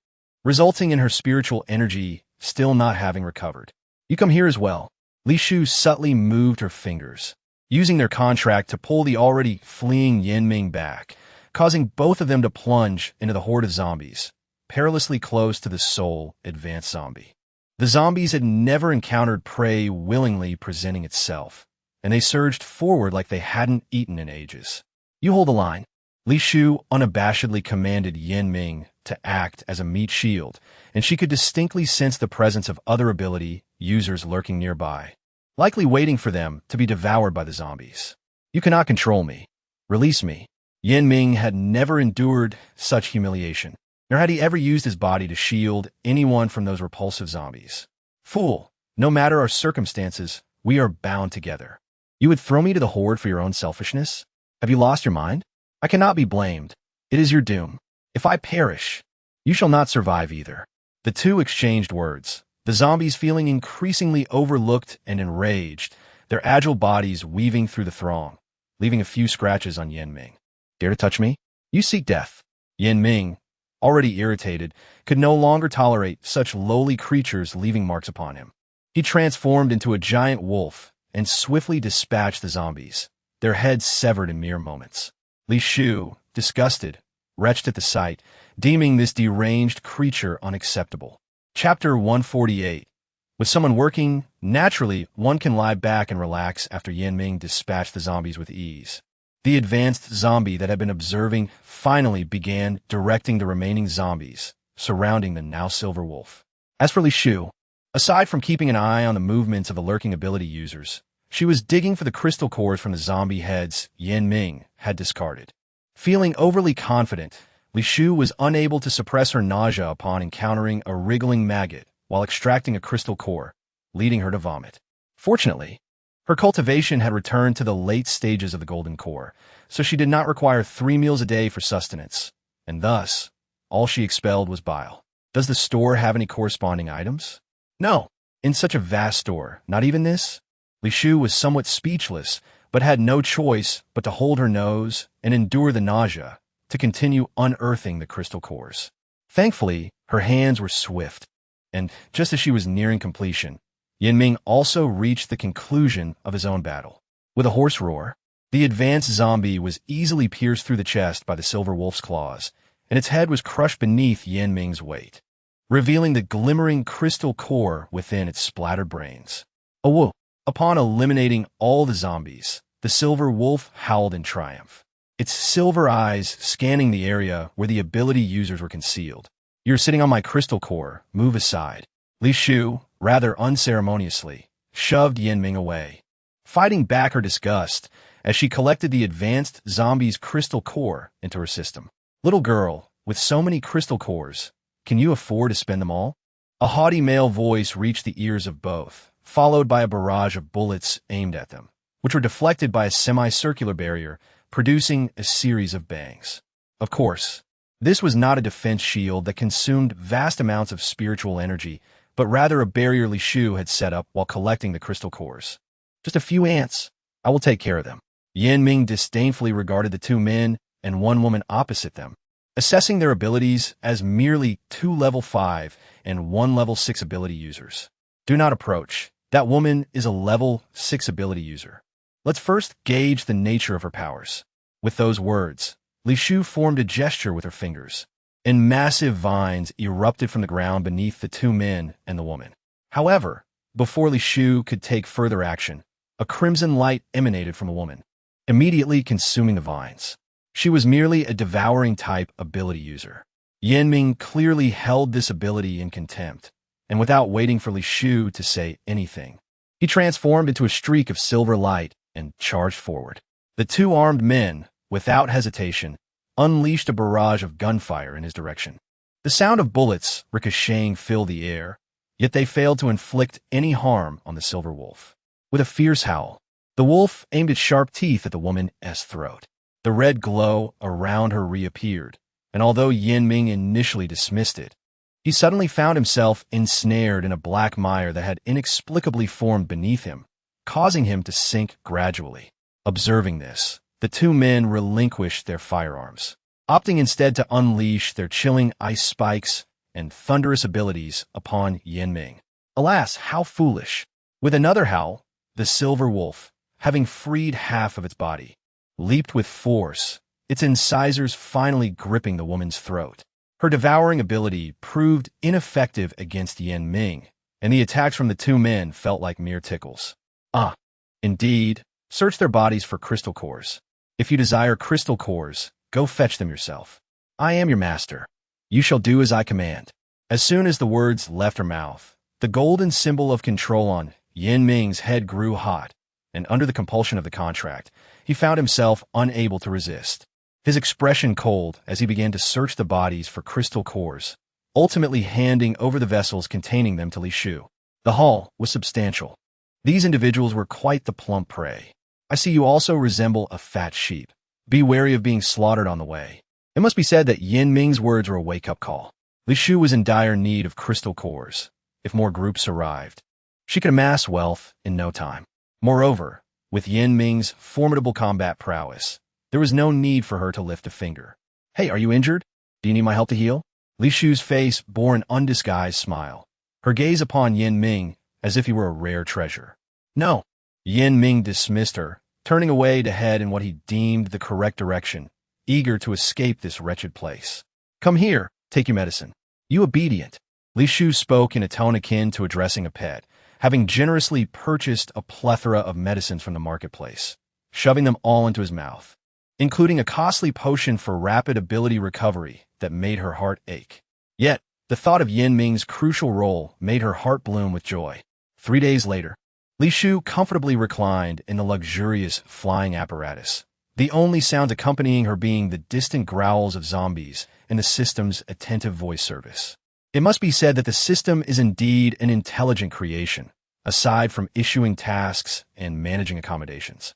resulting in her spiritual energy still not having recovered. You come here as well. Li Shu subtly moved her fingers, using their contract to pull the already fleeing Yin Ming back, causing both of them to plunge into the horde of zombies, perilously close to the sole advanced zombie. The zombies had never encountered prey willingly presenting itself, and they surged forward like they hadn't eaten in ages. You hold the line. Li Shu unabashedly commanded Yin Ming to act as a meat shield, and she could distinctly sense the presence of other ability users lurking nearby, likely waiting for them to be devoured by the zombies. You cannot control me. Release me. Yin Ming had never endured such humiliation, nor had he ever used his body to shield anyone from those repulsive zombies. Fool, no matter our circumstances, we are bound together. You would throw me to the horde for your own selfishness? Have you lost your mind? I cannot be blamed. It is your doom. If I perish, you shall not survive either. The two exchanged words, the zombies feeling increasingly overlooked and enraged, their agile bodies weaving through the throng, leaving a few scratches on Yin Ming. Dare to touch me? You seek death. Yin Ming, already irritated, could no longer tolerate such lowly creatures leaving marks upon him. He transformed into a giant wolf and swiftly dispatched the zombies, their heads severed in mere moments. Li Shu, disgusted, retched at the sight, deeming this deranged creature unacceptable. Chapter 148. With someone working, naturally, one can lie back and relax after Yin Ming dispatched the zombies with ease. The advanced zombie that had been observing finally began directing the remaining zombies, surrounding the now silver wolf. As for Li Shu, aside from keeping an eye on the movements of the lurking ability users, she was digging for the crystal cores from the zombie heads Yin Ming had discarded. Feeling overly confident, Li Shu was unable to suppress her nausea upon encountering a wriggling maggot while extracting a crystal core, leading her to vomit. Fortunately, her cultivation had returned to the late stages of the golden core, so she did not require 3 meals a day for sustenance, and thus, all she expelled was bile. Does the store have any corresponding items? No. In such a vast store, not even this? Li Shu was somewhat speechless, but had no choice but to hold her nose and endure the nausea to continue unearthing the crystal cores. Thankfully, her hands were swift, and just as she was nearing completion, Yin Ming also reached the conclusion of his own battle. With a hoarse roar, The advanced zombie was easily pierced through the chest by the silver wolf's claws, and its head was crushed beneath Yanming's weight, revealing the glimmering crystal core within its splattered brains. Awoo! Upon eliminating all the zombies, the silver wolf howled in triumph, its silver eyes scanning the area where the ability users were concealed. "You're sitting on my crystal core. Move aside." Li Shu, rather unceremoniously, shoved Yanming away, fighting back her disgust as she collected the advanced zombie's crystal core into her system. "Little girl, with so many crystal cores, can you afford to spend them all?" A haughty male voice reached the ears of both, followed by a barrage of bullets aimed at them, which were deflected by a semicircular barrier, producing a series of bangs. Of course, this was not a defense shield that consumed vast amounts of spiritual energy, but rather a barrier Li Shu had set up while collecting the crystal cores. "Just a few ants. I will take care of them." Yanming disdainfully regarded the two men and one woman opposite them, assessing their abilities as merely 2 level 5 and 1 level 6 ability users. "Do not approach. That woman is a level 6 ability user. Let's first gauge the nature of her powers." With those words, Li Shu formed a gesture with her fingers, and massive vines erupted from the ground beneath the two men and the woman. However, before Li Shu could take further action, a crimson light emanated from the woman, immediately consuming the vines. She was merely a devouring type ability user. Yanming clearly held this ability in contempt, and without waiting for Li Shu to say anything, he transformed into a streak of silver light and charged forward. The two armed men, without hesitation, unleashed a barrage of gunfire in his direction. The sound of bullets ricocheting filled the air, yet they failed to inflict any harm on the silver wolf. With a fierce howl, the wolf aimed its sharp teeth at the woman's throat. The red glow around her reappeared, and although Yanming initially dismissed it, he suddenly found himself ensnared in a black mire that had inexplicably formed beneath him, causing him to sink gradually. Observing this, the two men relinquished their firearms, opting instead to unleash their chilling ice spikes and thunderous abilities upon Yanming. Alas, how foolish! With another howl, the silver wolf, having freed half of its body, leaped with force, its incisors finally gripping the woman's throat. Her devouring ability proved ineffective against Yanming, and the attacks from the two men felt like mere tickles. Indeed, search their bodies for crystal cores. If you desire crystal cores, go fetch them yourself. I am your master. You shall do as I command." As soon as the words left her mouth, the golden symbol of control on Yanming's head grew hot, and under the compulsion of the contract, he found himself unable to resist. His expression cold as he began to search the bodies for crystal cores, ultimately handing over the vessels containing them to Li Shu. The haul was substantial. These individuals were quite the plump prey. "I see you also resemble a fat sheep. Be wary of being slaughtered on the way." It must be said that Yanming's words were a wake-up call. Li Shu was in dire need of crystal cores. If more groups arrived, she could amass wealth in no time. Moreover, with Yanming's formidable combat prowess, there was no need for her to lift a finger. "Hey, are you injured? Do you need my help to heal?" Li Shu's face bore an undisguised smile, her gaze upon Yanming as if he were a rare treasure. "No." Yanming dismissed her, turning away to head in what he deemed the correct direction, eager to escape this wretched place. "Come here, take your medicine. You obedient." Li Shu spoke in a tone akin to addressing a pet, having generously purchased a plethora of medicines from the marketplace, shoving them all into his mouth, including a costly potion for rapid ability recovery that made her heart ache. Yet, the thought of Yanming's crucial role made her heart bloom with joy. 3 days later, Li Shu comfortably reclined in the luxurious flying apparatus, the only sounds accompanying her being the distant growls of zombies and the system's attentive voice service. It must be said that the system is indeed an intelligent creation, aside from issuing tasks and managing accommodations.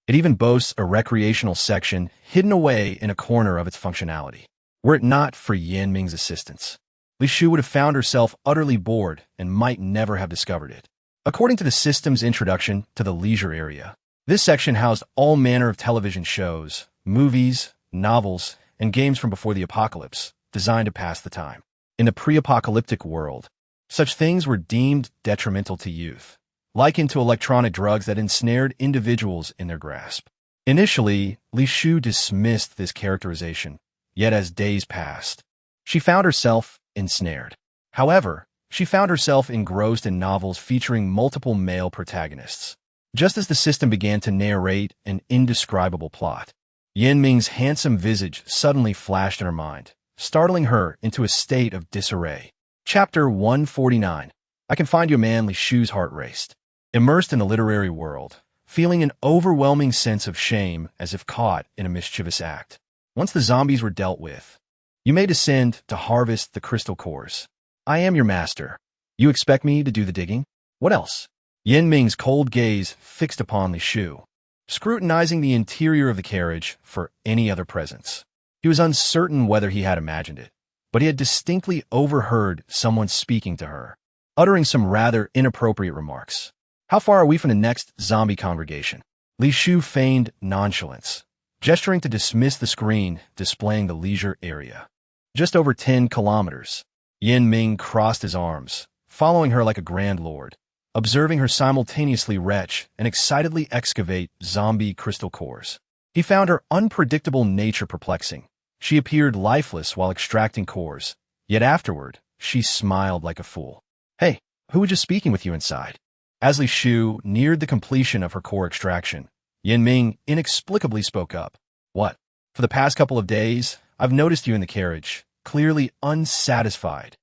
It even boasts a recreational section hidden away in a corner of its functionality. Were it not for Yanming's assistance, Li Shu would have found herself utterly bored and might never have discovered it. According to the system's introduction to the leisure area, this section housed all manner of television shows, movies, novels, and games from before the apocalypse, designed to pass the time. In the pre-apocalyptic world, such things were deemed detrimental to youth, likened to electronic drugs that ensnared individuals in their grasp. Initially, Li Shu dismissed this characterization, yet as days passed, she found herself ensnared. However, she found herself engrossed in novels featuring multiple male protagonists. Just as the system began to narrate an indescribable plot, Yan Ming's handsome visage suddenly flashed in her mind, startling her into a state of disarray. Chapter 149. I can find you a man. Li Shu's heart raced. Immersed in the literary world, feeling an overwhelming sense of shame as if caught in a mischievous act. Once the zombies were dealt with, you may descend to harvest the crystal cores. I am your master. You expect me to do the digging? What else? Yan Ming's cold gaze fixed upon Li Shu, scrutinizing the interior of the carriage for any other presence. He was uncertain whether he had imagined it, but he had distinctly overheard someone speaking to her, uttering some rather inappropriate remarks. How far are we from the next zombie congregation? Li Shu feigned nonchalance, gesturing to dismiss the screen displaying the leisure area. Just over 10 kilometers. Yan Ming crossed his arms, following her like a grand lord, observing her simultaneously retch and excitedly excavate zombie crystal cores. He found her unpredictable nature perplexing. She appeared lifeless while extracting cores, yet afterward, she smiled like a fool. Hey, who was just speaking with you inside? As Li Shu neared the completion of her core extraction, Yan Ming inexplicably spoke up. What? For the past couple of days, I've noticed you in the carriage, clearly unsatisfied.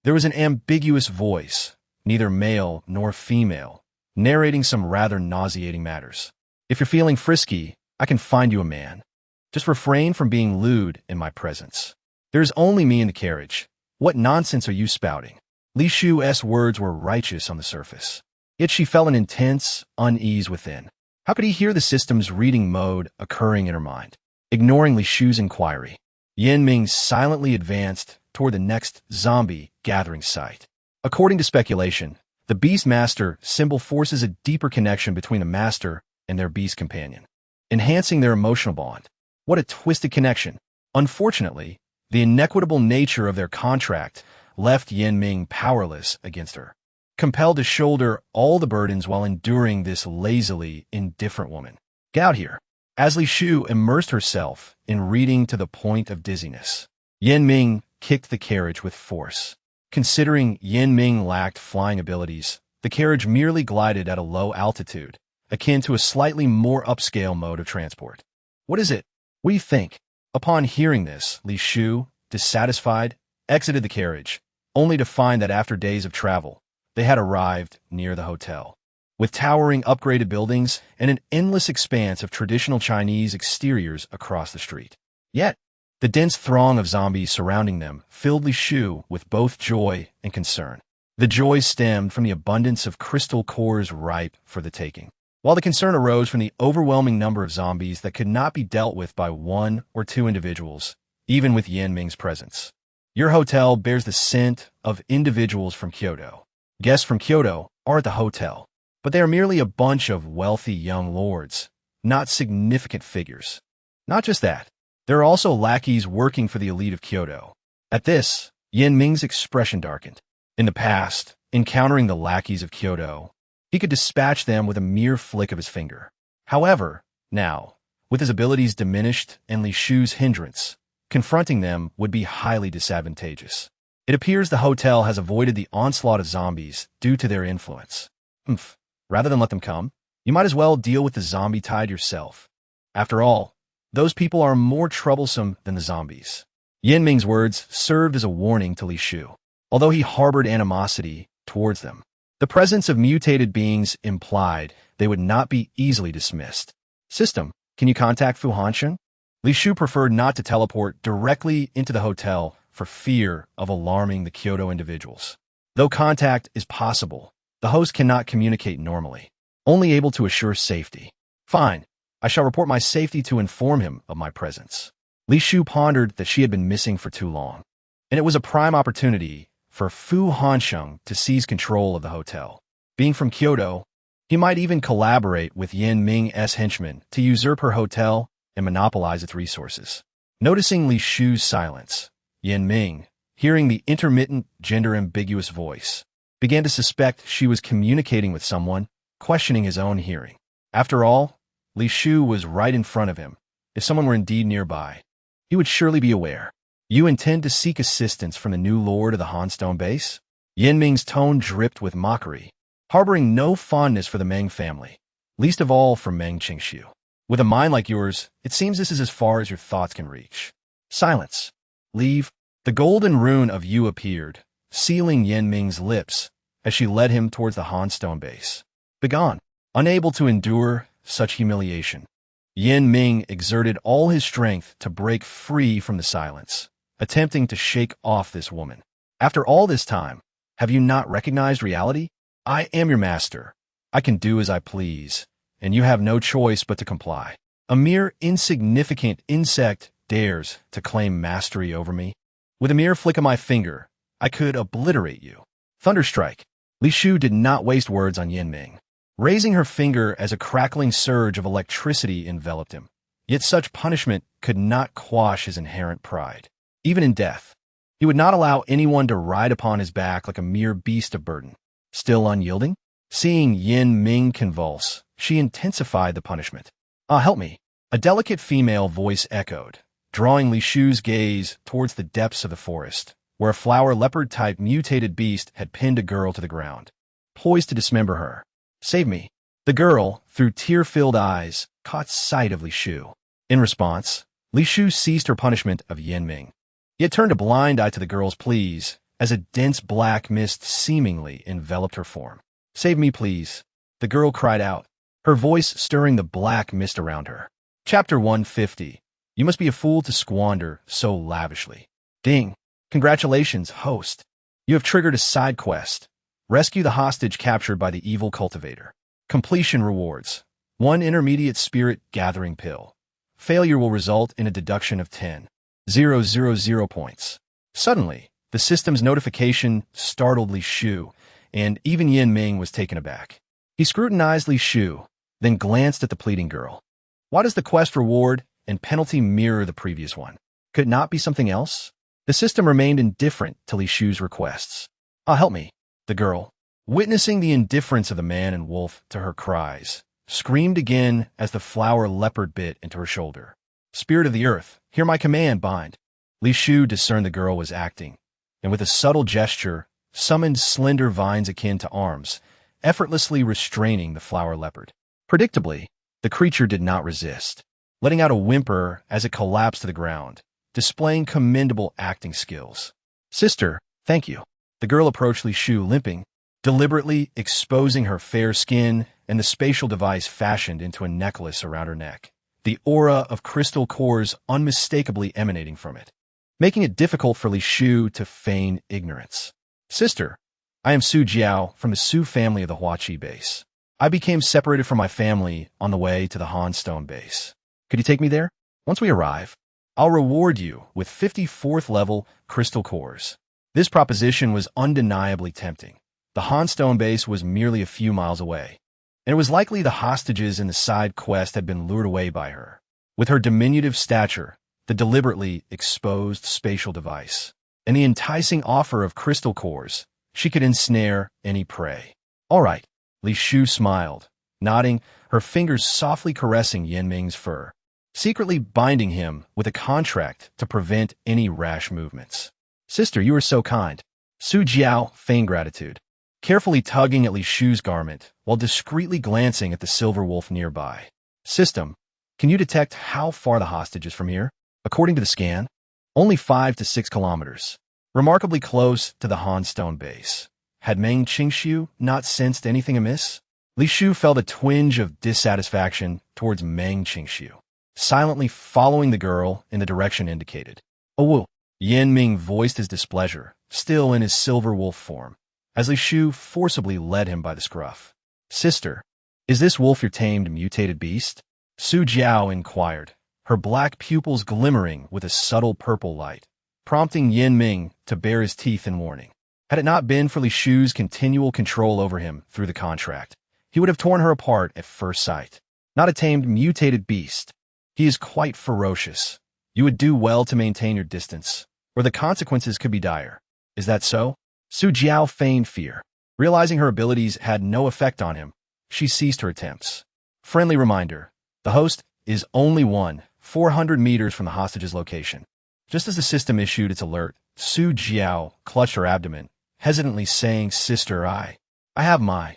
There was an ambiguous voice, neither male nor female, narrating some rather nauseating matters. If you're feeling frisky, I can find you a man. Just refrain from being lewd in my presence. There's only me in the carriage. What nonsense are you spouting? Li Shu's words were righteous on the surface, yet she felt an intense unease within. How could he hear the system's reading mode occurring in her mind? Ignoring Li Shu's inquiry, Yan Ming silently advanced toward the next zombie gathering site. According to speculation, the Beastmaster symbol forces a deeper connection between the master and their beast companion, enhancing their emotional bond. What a twisted connection. Unfortunately, the inequitable nature of their contract left Yan Ming powerless against her, compelled to shoulder all the burdens while enduring this lazily indifferent woman. Get out here. As Li Shu immersed herself in reading to the point of dizziness, Yan Ming kicked the carriage with force. Considering Yan Ming lacked flying abilities, the carriage merely glided at a low altitude, akin to a slightly more upscale mode of transport. What is it? What do you think? Upon hearing this, Li Shu, dissatisfied, exited the carriage, only to find that after days of travel, they had arrived near the hotel. With towering upgraded buildings and an endless expanse of traditional Chinese exteriors across the street. Yet, the dense throng of zombies surrounding them filled Li Shu with both joy and concern. The joy stemmed from the abundance of crystal cores ripe for the taking, while the concern arose from the overwhelming number of zombies that could not be dealt with by one or two individuals, even with Yan Ming's presence. Your hotel bears the scent of individuals from Kyoto. Guests from Kyoto are at the hotel, but they are merely a bunch of wealthy young lords, not significant figures. Not just that, there are also lackeys working for the elite of Kyoto. At this, Yan Ming's expression darkened. In the past, encountering the lackeys of Kyoto, he could dispatch them with a mere flick of his finger. However, now, with his abilities diminished and Li Shu's hindrance, confronting them would be highly disadvantageous. It appears the hotel has avoided the onslaught of zombies due to their influence. Rather than let them come, you might as well deal with the zombie tide yourself. After all, those people are more troublesome than the zombies. Yan Ming's words served as a warning to Li Shu. Although he harbored animosity towards them, the presence of mutated beings implied they would not be easily dismissed. System, can you contact Fu Hanshan? Li Shu preferred not to teleport directly into the hotel for fear of alarming the Kyoto individuals. Though contact is possible, the host cannot communicate normally, only able to assure safety. Fine, I shall report my safety to inform him of my presence. Li Shu pondered that she had been missing for too long, and it was a prime opportunity for Fu Hansheng to seize control of the hotel. Being from Kyoto, he might even collaborate with Yan Ming's henchmen to usurp her hotel and monopolize its resources. Noticing Li Shu's silence, Yan Ming, hearing the intermittent, gender-ambiguous voice, began to suspect she was communicating with someone, questioning his own hearing. After all, Li Shu was right in front of him. If someone were indeed nearby, he would surely be aware. You intend to seek assistance from the new lord of the Hanstone base? Yan Ming's tone dripped with mockery, harboring no fondness for the Meng family, least of all for Meng Qingxiu. With a mind like yours, it seems this is as far as your thoughts can reach. Silence. Leave. The golden rune of you appeared, sealing Yan Ming's lips as she led him towards the Hanstone base. Begone. Unable to endure such humiliation, Yan Ming exerted all his strength to break free from the silence, attempting to shake off this woman. After all this time, have you not recognized reality? I am your master. I can do as I please, and you have no choice but to comply. A mere insignificant insect dares to claim mastery over me. With a mere flick of my finger, I could obliterate you. Thunderstrike. Li Shu did not waste words on Yan Ming, raising her finger as a crackling surge of electricity enveloped him. Yet such punishment could not quash his inherent pride. Even in death, he would not allow anyone to ride upon his back like a mere beast of burden. Still unyielding? Seeing Yan Ming convulse, she intensified the punishment. Ah, help me. A delicate female voice echoed, drawing Li Shu's gaze towards the depths of the forest, where a flower leopard-type mutated beast had pinned a girl to the ground, poised to dismember her. Save me. The girl, through tear-filled eyes, caught sight of Li Shu. In response, Li Shu ceased her punishment of Yan Ming. He had turned a blind eye to the girl's pleas, as a dense black mist seemingly enveloped her form. Save me, please. The girl cried out, her voice stirring the black mist around her. Chapter 150. You must be a fool to squander so lavishly. Ding. Congratulations, host. You have triggered a side quest. Rescue the hostage captured by the evil cultivator. Completion rewards. 1 intermediate spirit gathering pill. Failure will result in a deduction of 10,000 points. Suddenly, the system's notification startled Li Shu, and even Yan Ming was taken aback. He scrutinized Li Shu, then glanced at the pleading girl. Why does the quest reward and penalty mirror the previous one? Could it not be something else? The system remained indifferent to Li Shu's requests. Ah, help me. The girl, witnessing the indifference of the man and wolf to her cries, screamed again as the flower leopard bit into her shoulder. Spirit of the earth, hear my command, bind. Li Shu discerned the girl was acting, and with a subtle gesture, summoned slender vines akin to arms, effortlessly restraining the flower leopard. Predictably, the creature did not resist, letting out a whimper as it collapsed to the ground, displaying commendable acting skills. Sister, thank you. The girl approached Li Shu limping, deliberately exposing her fair skin and the spatial device fashioned into a necklace around her neck, the aura of crystal cores unmistakably emanating from it, making it difficult for Li Shu to feign ignorance. Sister, I am Su Jiao from the Su family of the Huaqi base. I became separated from my family on the way to the Hanstone base. Could you take me there? Once we arrive, I'll reward you with 54th level crystal cores. This proposition was undeniably tempting. The Hanstone base was merely a few miles away, and it was likely the hostages in the side quest had been lured away by her. With her diminutive stature, the deliberately exposed spatial device, and the enticing offer of crystal cores, she could ensnare any prey. All right, Li Shu smiled, nodding, her fingers softly caressing Yan Ming's fur, secretly binding him with a contract to prevent any rash movements. Sister, you are so kind. Su Jiao feigned gratitude, carefully tugging at Li Shu's garment while discreetly glancing at the silver wolf nearby. System, can you detect how far the hostage is from here? According to the scan, only 5 to 6 kilometers. Remarkably close to the Hanstone base. Had Meng Qingxiu not sensed anything amiss? Li Shu felt a twinge of dissatisfaction towards Meng Qingxiu, silently following the girl in the direction indicated. Oh, woo. Yan Ming voiced his displeasure, still in his silver wolf form, as Li Shu forcibly led him by the scruff. Sister, is this wolf your tamed mutated beast? Su Jiao inquired, her black pupils glimmering with a subtle purple light, prompting Yan Ming to bare his teeth in warning. Had it not been for Li Shu's continual control over him through the contract, he would have torn her apart at first sight. Not a tamed mutated beast. He is quite ferocious. You would do well to maintain your distance, or the consequences could be dire. Is that so? Su Jiao feigned fear. Realizing her abilities had no effect on him, she ceased her attempts. Friendly reminder, The host is only 400 meters from the hostage's location. Just as the system issued its alert, Su Jiao clutched her abdomen, hesitantly saying, "Sister, I have my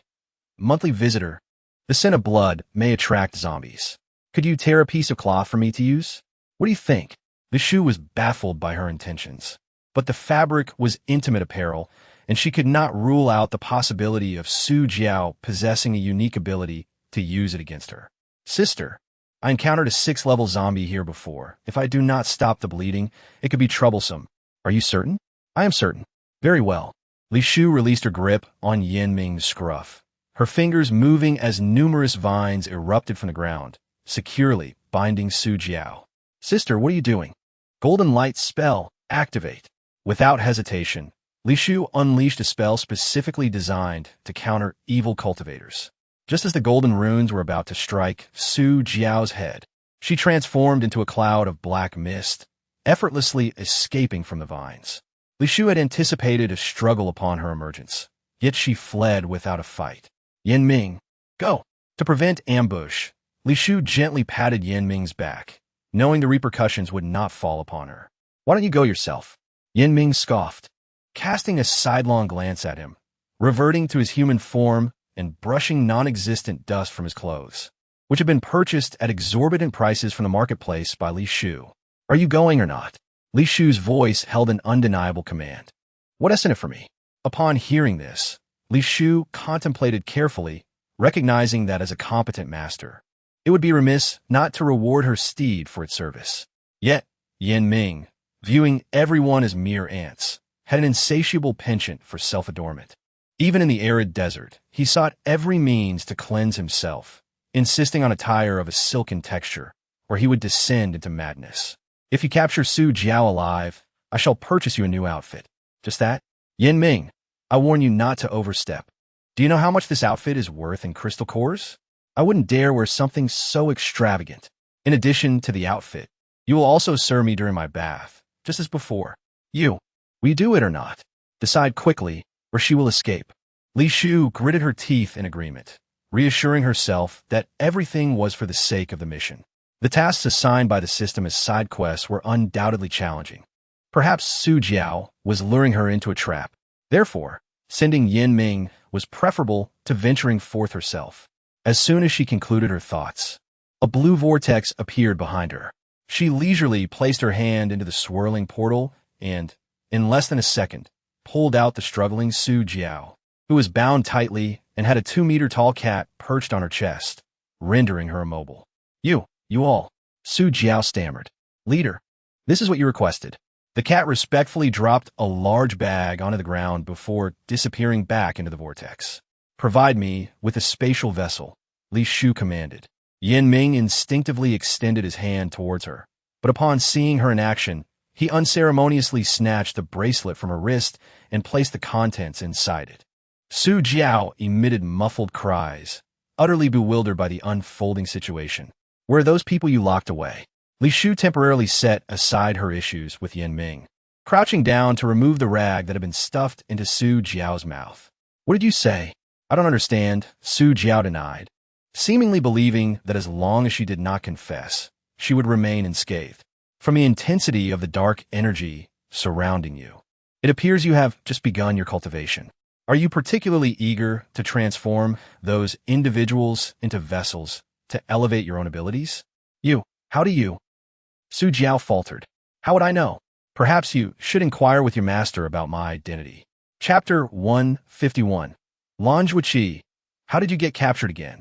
monthly visitor. The scent of blood may attract zombies. Could you tear a piece of cloth for me to use? What do you think?" Li Shu was baffled by her intentions. But the fabric was intimate apparel, and she could not rule out the possibility of Su Jiao possessing a unique ability to use it against her. "Sister, I encountered a 6th-level zombie here before. If I do not stop the bleeding, it could be troublesome. Are you certain?" "I am certain." "Very well." Li Shu released her grip on Yin Ming's scruff, her fingers moving as numerous vines erupted from the ground, securely binding Su Jiao. "Sister, what are you doing?" "Golden light spell, activate." Without hesitation, Li Shu unleashed a spell specifically designed to counter evil cultivators. Just as the golden runes were about to strike Su Jiao's head, she transformed into a cloud of black mist, effortlessly escaping from the vines. Li Shu had anticipated a struggle upon her emergence, yet she fled without a fight. "Yin Ming, go!" To prevent ambush, Li Shu gently patted Yin Ming's back, knowing the repercussions would not fall upon her. "Why don't you go yourself?" Yin Ming scoffed, casting a sidelong glance at him, reverting to his human form and brushing non-existent dust from his clothes, which had been purchased at exorbitant prices from the marketplace by Li Shu. "Are you going or not?" Li Shu's voice held an undeniable command. "What is in it for me?" Upon hearing this, Li Shu contemplated carefully, recognizing that as a competent master, it would be remiss not to reward her steed for its service. Yet, Yin Ming, viewing everyone as mere ants, had an insatiable penchant for self-adornment. Even in the arid desert, he sought every means to cleanse himself, insisting on attire of a silken texture, or he would descend into madness. "If you capture Su Jiao alive, I shall purchase you a new outfit." "Just that?" "Yin Ming, I warn you not to overstep. Do you know how much this outfit is worth in crystal cores? I wouldn't dare wear something so extravagant. In addition to the outfit, you will also serve me during my bath, just as before. Will you do it or not? Decide quickly, or she will escape." Li Shu gritted her teeth in agreement, reassuring herself that everything was for the sake of the mission. The tasks assigned by the system as side quests were undoubtedly challenging. Perhaps Su Jiao was luring her into a trap. Therefore, sending Yin Ming was preferable to venturing forth herself. As soon as she concluded her thoughts, a blue vortex appeared behind her. She leisurely placed her hand into the swirling portal and, in less than a second, pulled out the struggling Su Jiao, who was bound tightly and had a 2-meter-tall cat perched on her chest, rendering her immobile. You all," Su Jiao stammered. "Leader, this is what you requested." The cat respectfully dropped a large bag onto the ground before disappearing back into the vortex. "Provide me with a spatial vessel," Li Shu commanded. Yin Ming instinctively extended his hand towards her, but upon seeing her in action, he unceremoniously snatched the bracelet from her wrist and placed the contents inside it. Su Jiao emitted muffled cries, utterly bewildered by the unfolding situation. "Where are those people you locked away?" Li Shu temporarily set aside her issues with Yin Ming, crouching down to remove the rag that had been stuffed into Su Jiao's mouth. "What did you say?" "I don't understand," Su Jiao denied, seemingly believing that as long as she did not confess, she would remain unscathed. "From the intensity of the dark energy surrounding you, it appears you have just begun your cultivation. Are you particularly eager to transform those individuals into vessels to elevate your own abilities?" How do you?" Su Jiao faltered. "How would I know? Perhaps you should inquire with your master about my identity." Chapter 151. Longjuiqi. How did you get captured again?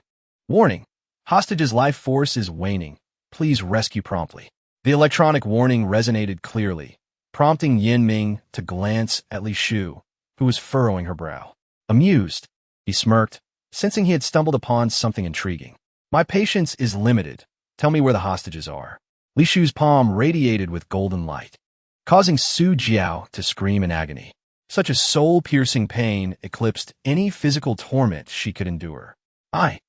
Warning. Hostage's life force is waning. Please rescue promptly. The electronic warning resonated clearly, prompting Yin Ming to glance at Li Shu, who was furrowing her brow. Amused, he smirked, sensing he had stumbled upon something intriguing. "My patience is limited. Tell me where the hostages are." Li Shu's palm radiated with golden light, causing Su Jiao to scream in agony. Such a soul-piercing pain eclipsed any physical torment she could endure. I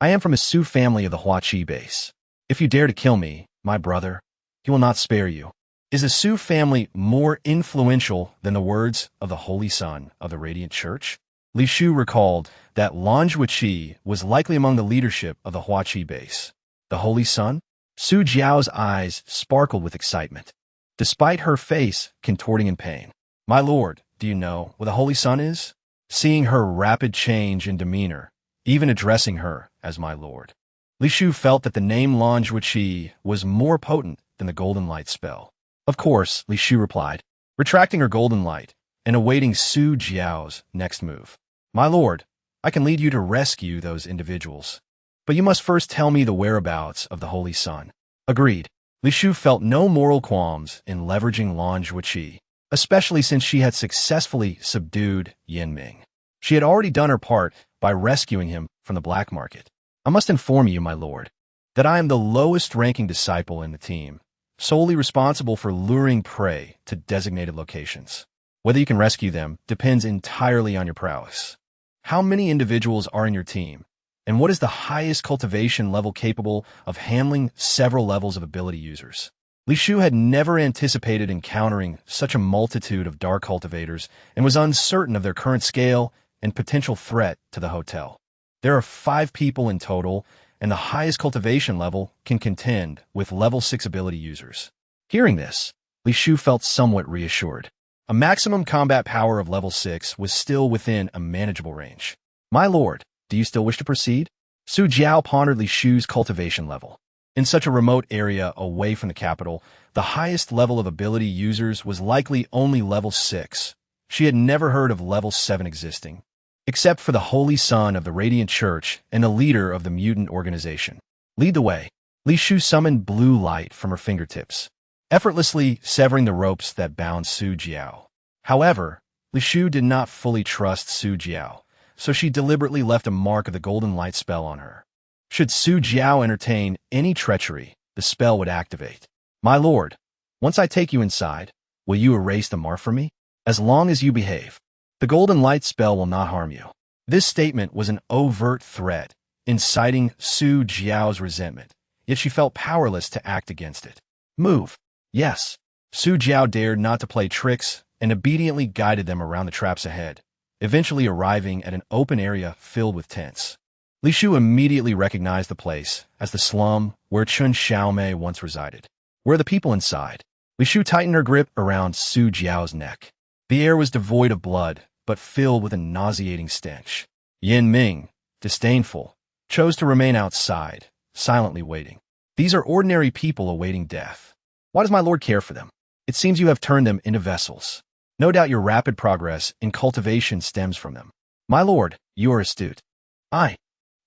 am from a Su family of the Huaqi base. If you dare to kill me, my brother, he will not spare you." Is the Su family more influential than the words of the Holy Son of the Radiant Church? Li Shu recalled that Longjuiqi was likely among the leadership of the Huaqi base. The Holy Sun? Su Jiao's eyes sparkled with excitement, despite her face contorting in pain. My lord, do you know what the Holy Sun is? Seeing her rapid change in demeanor, even addressing her as my lord, Li Shu felt that the name Lanjuiqi was more potent than the golden light spell. Of course, Li Shu replied, retracting her golden light and awaiting Su Jiao's next move. My lord, I can lead you to rescue those individuals, but you must first tell me the whereabouts of the Holy Sun. Agreed. Li Shu felt no moral qualms in leveraging Lanjuiqi, especially since she had successfully subdued Yin Ming. She had already done her part by rescuing him from the black market. I must inform you, my lord, that I am the lowest-ranking disciple in the team, solely responsible for luring prey to designated locations. Whether you can rescue them depends entirely on your prowess. How many individuals are in your team, and what is the highest cultivation level capable of handling several levels of ability users? Li Shu had never anticipated encountering such a multitude of dark cultivators and was uncertain of their current scale and potential threat to the hotel. There are 5 people in total, and the highest cultivation level can contend with level 6 ability users. Hearing this, Li Shu felt somewhat reassured. A maximum combat power of level 6 was still within a manageable range. My lord, do you still wish to proceed? Su Jiao pondered Li Shu's cultivation level. In such a remote area away from the capital, the highest level of ability users was likely only level 6. She had never heard of level 7 existing, except for the Holy Son of the Radiant Church and the leader of the mutant organization. Lead the way. Li Shu summoned blue light from her fingertips, effortlessly severing the ropes that bound Su Jiao. However, Li Shu did not fully trust Su Jiao, so she deliberately left a mark of the golden light spell on her. Should Su Jiao entertain any treachery, the spell would activate. My lord, once I take you inside, will you erase the mark for me? As long as you behave, the golden light spell will not harm you. This statement was an overt threat, inciting Su Jiao's resentment, yet she felt powerless to act against it. Move. Yes. Su Jiao dared not to play tricks and obediently guided them around the traps ahead, eventually arriving at an open area filled with tents. Li Shu immediately recognized the place as the slum where Chun Xiaomei once resided. Where are the people inside? Li Shu tightened her grip around Su Jiao's neck. The air was devoid of blood, but filled with a nauseating stench. Yin Ming, disdainful, chose to remain outside, silently waiting. These are ordinary people awaiting death. Why does my lord care for them? It seems you have turned them into vessels. No doubt your rapid progress in cultivation stems from them. My lord, you are astute.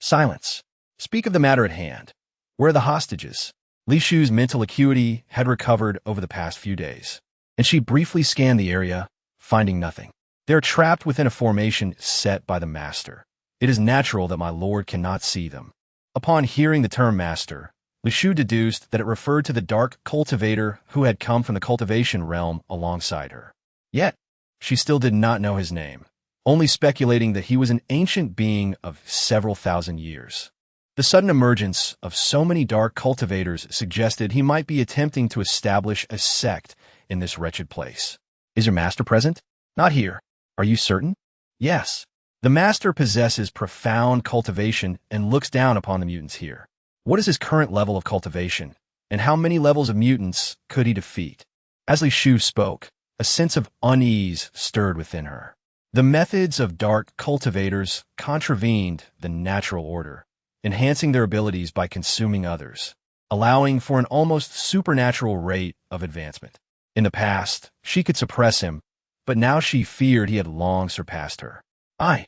Silence. Speak of the matter at hand. Where are the hostages? Li Shu's mental acuity had recovered over the past few days, and she briefly scanned the area, finding nothing. They are trapped within a formation set by the master. It is natural that my lord cannot see them. Upon hearing the term master, Li Shu deduced that it referred to the dark cultivator who had come from the cultivation realm alongside her. Yet, she still did not know his name, only speculating that he was an ancient being of several thousand years. The sudden emergence of so many dark cultivators suggested he might be attempting to establish a sect in this wretched place. Is your master present? Not here. Are you certain? Yes. The master possesses profound cultivation and looks down upon the mutants here. What is his current level of cultivation, and how many levels of mutants could he defeat? As Li Shu spoke, a sense of unease stirred within her. The methods of dark cultivators contravened the natural order, enhancing their abilities by consuming others, allowing for an almost supernatural rate of advancement. In the past, she could suppress him, but now she feared he had long surpassed her. I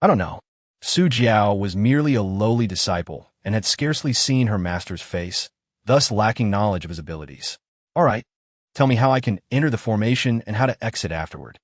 don't know. Su Jiao was merely a lowly disciple and had scarcely seen her master's face, thus lacking knowledge of his abilities. All right, tell me how I can enter the formation and how to exit afterward.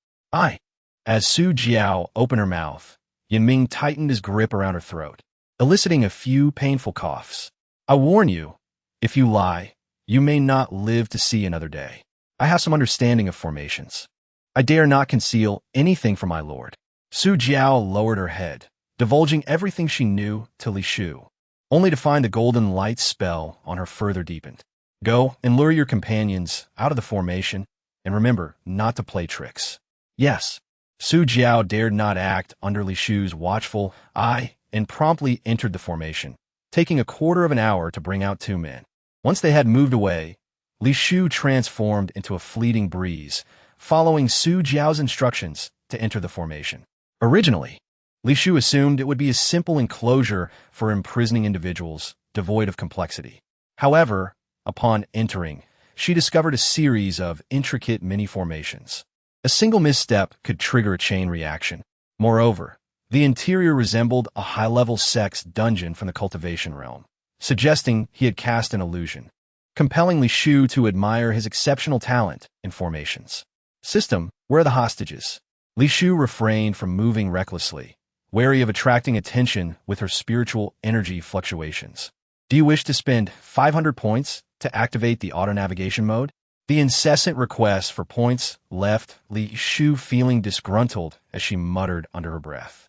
As Su Jiao opened her mouth, Yin Ming tightened his grip around her throat, eliciting a few painful coughs. I warn you, if you lie, you may not live to see another day. I have some understanding of formations. I dare not conceal anything from my lord. Su Jiao lowered her head, divulging everything she knew to Li Shu, only to find the golden light spell on her further deepened. Go and lure your companions out of the formation, and remember not to play tricks. Yes. Su Jiao dared not act under Li Shu's watchful eye and promptly entered the formation, taking a quarter of an hour to bring out 2 men. Once they had moved away, Li Shu transformed into a fleeting breeze, following Su Jiao's instructions to enter the formation. Originally, Li Shu assumed it would be a simple enclosure for imprisoning individuals, devoid of complexity. However, upon entering, she discovered a series of intricate mini-formations. A single misstep could trigger a chain reaction. Moreover, the interior resembled a high-level sex dungeon from the cultivation realm, suggesting he had cast an illusion, compelling Li Shu to admire his exceptional talent in formations. System, where are the hostages? Li Shu refrained from moving recklessly, wary of attracting attention with her spiritual energy fluctuations. Do you wish to spend 500 points to activate the auto-navigation mode? The incessant requests for points left Li Shu feeling disgruntled as she muttered under her breath.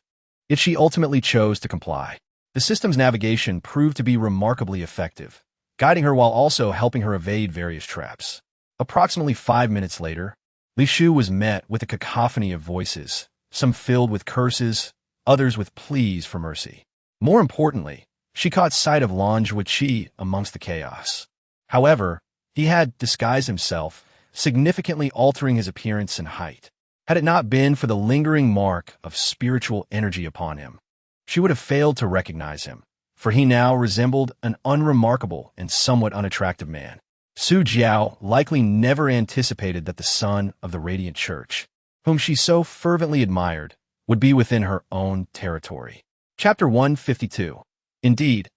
Yet she ultimately chose to comply. The system's navigation proved to be remarkably effective, guiding her while also helping her evade various traps. Approximately 5 minutes later, Li Shu was met with a cacophony of voices, some filled with curses, others with pleas for mercy. More importantly, she caught sight of Lan Zhuoqi amongst the chaos. However, he had disguised himself, significantly altering his appearance and height. Had it not been for the lingering mark of spiritual energy upon him, she would have failed to recognize him, for he now resembled an unremarkable and somewhat unattractive man. Su Jiao likely never anticipated that the son of the Radiant Church, whom she so fervently admired, would be within her own territory. Chapter 152. Indeed,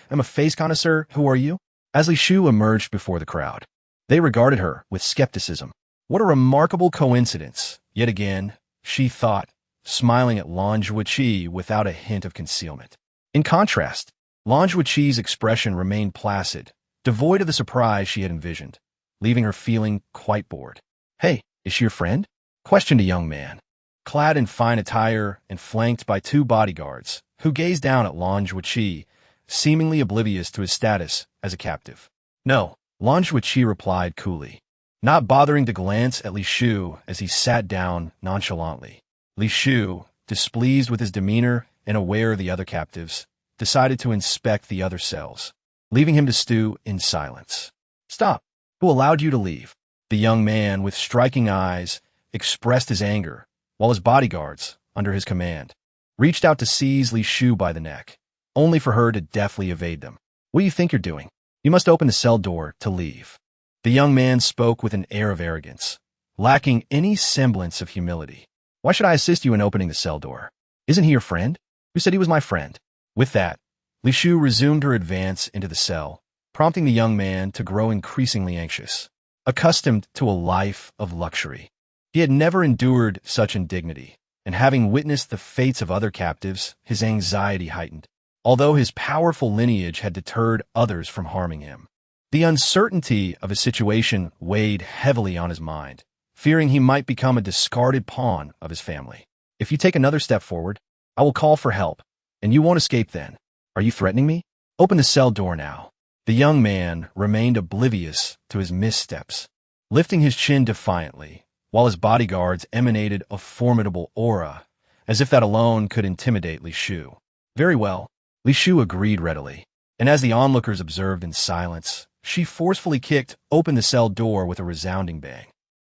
I'm a face connoisseur. Who are you? As Li Shu emerged before the crowd, they regarded her with skepticism. What a remarkable coincidence. Yet again, she thought, smiling at Lan Zhuoqi without a hint of concealment. In contrast, Lan Zhuoqi's expression remained placid, devoid of the surprise she had envisioned, leaving her feeling quite bored. Hey, is she your friend? Questioned a young man, clad in fine attire and flanked by 2 bodyguards, who gazed down at Lan Zhuoqi, seemingly oblivious to his status as a captive. No, Lan Zhuoqi replied coolly, not bothering to glance at Li Shu as he sat down nonchalantly. Li Shu, displeased with his demeanor and aware of the other captives, decided to inspect the other cells, leaving him to stew in silence. Stop! Who allowed you to leave? The young man, with striking eyes, expressed his anger, while his bodyguards, under his command, reached out to seize Li Shu by the neck, only for her to deftly evade them. What do you think you're doing? You must open the cell door to leave. The young man spoke with an air of arrogance, lacking any semblance of humility. Why should I assist you in opening the cell door? Isn't he your friend? Who said he was my friend? With that, Li Shu resumed her advance into the cell, prompting the young man to grow increasingly anxious. Accustomed to a life of luxury, he had never endured such indignity, and having witnessed the fates of other captives, his anxiety heightened. Although his powerful lineage had deterred others from harming him, the uncertainty of his situation weighed heavily on his mind, fearing he might become a discarded pawn of his family. If you take another step forward, I will call for help, and you won't escape then. Are you threatening me? Open the cell door now. The young man remained oblivious to his missteps, lifting his chin defiantly, while his bodyguards emanated a formidable aura, as if that alone could intimidate Li Shu. Very well, Li Shu agreed readily, and as the onlookers observed in silence, she forcefully kicked open the cell door with a resounding bang.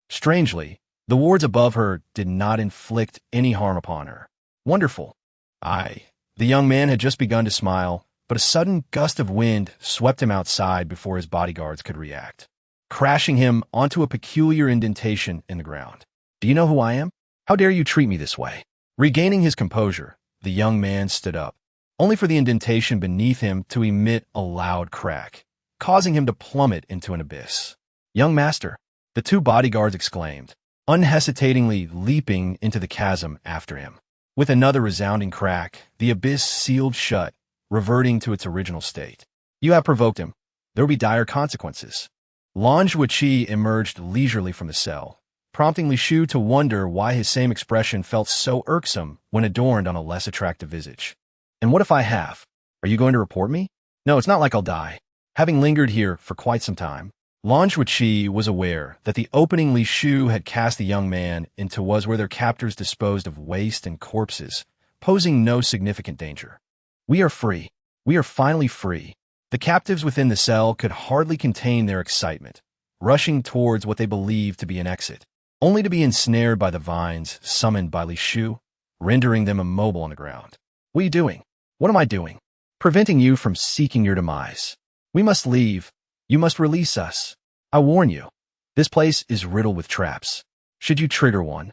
Strangely, the wards above her did not inflict any harm upon her. Wonderful. The young man had just begun to smile, but a sudden gust of wind swept him outside before his bodyguards could react, crashing him onto a peculiar indentation in the ground. Do you know who I am? How dare you treat me this way? Regaining his composure, the young man stood up, only for the indentation beneath him to emit a loud crack, causing him to plummet into an abyss. Young master, the 2 bodyguards exclaimed, unhesitatingly leaping into the chasm after him. With another resounding crack, the abyss sealed shut, reverting to its original state. You have provoked him. There will be dire consequences. Lan Zhuoqi emerged leisurely from the cell, prompting Li Shu to wonder why his same expression felt so irksome when adorned on a less attractive visage. And what if I have? Are you going to report me? No, it's not like I'll die. Having lingered here for quite some time, Lan Zhuoqi was aware that the opening Li Shu had cast the young man into was where their captors disposed of waste and corpses, posing no significant danger. We are free. We are finally free. The captives within the cell could hardly contain their excitement, rushing towards what they believed to be an exit, only to be ensnared by the vines summoned by Li Shu, rendering them immobile on the ground. What are you doing? What am I doing? Preventing you from seeking your demise. We must leave. You must release us. I warn you, this place is riddled with traps. Should you trigger one,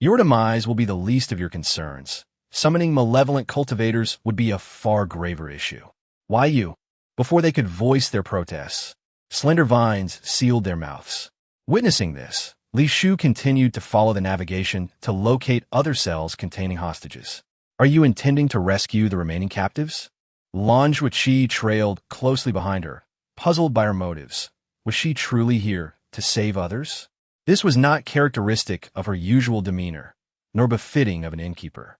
your demise will be the least of your concerns. Summoning malevolent cultivators would be a far graver issue. Why you? Before they could voice their protests, slender vines sealed their mouths. Witnessing this, Li Shu continued to follow the navigation to locate other cells containing hostages. Are you intending to rescue the remaining captives? Lan Zhuqi trailed closely behind her, puzzled by her motives. Was she truly here to save others? This was not characteristic of her usual demeanor, nor befitting of an innkeeper.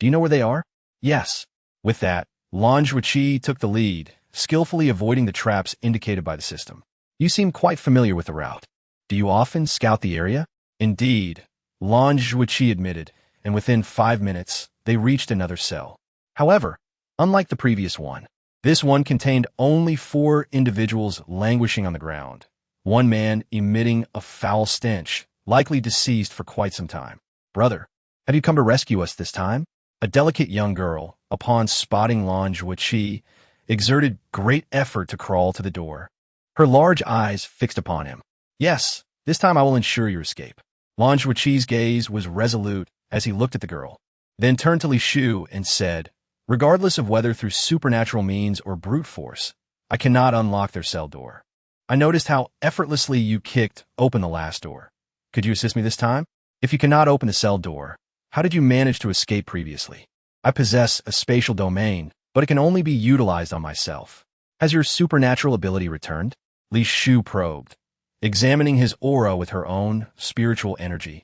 Do you know where they are? Yes. With that, Lan Zhuqi took the lead, skillfully avoiding the traps indicated by the system. You seem quite familiar with the route. Do you often scout the area? Indeed, Lan Zhuqi admitted, and within 5 minutes, they reached another cell. However, unlike the previous one, this one contained only 4 individuals languishing on the ground, one man emitting a foul stench, likely deceased for quite some time. Brother, have you come to rescue us this time? A delicate young girl, upon spotting Lan Zhuqi, exerted great effort to crawl to the door, her large eyes fixed upon him. Yes, this time I will ensure your escape. Lan Zhuqi's gaze was resolute as he looked at the girl, then turned to Li Shu and said, regardless of whether through supernatural means or brute force, I cannot unlock their cell door. I noticed how effortlessly you kicked open the last door. Could you assist me this time? If you cannot open the cell door, how did you manage to escape previously? I possess a spatial domain, but it can only be utilized on myself. Has your supernatural ability returned? Li Shu probed, examining his aura with her own spiritual energy,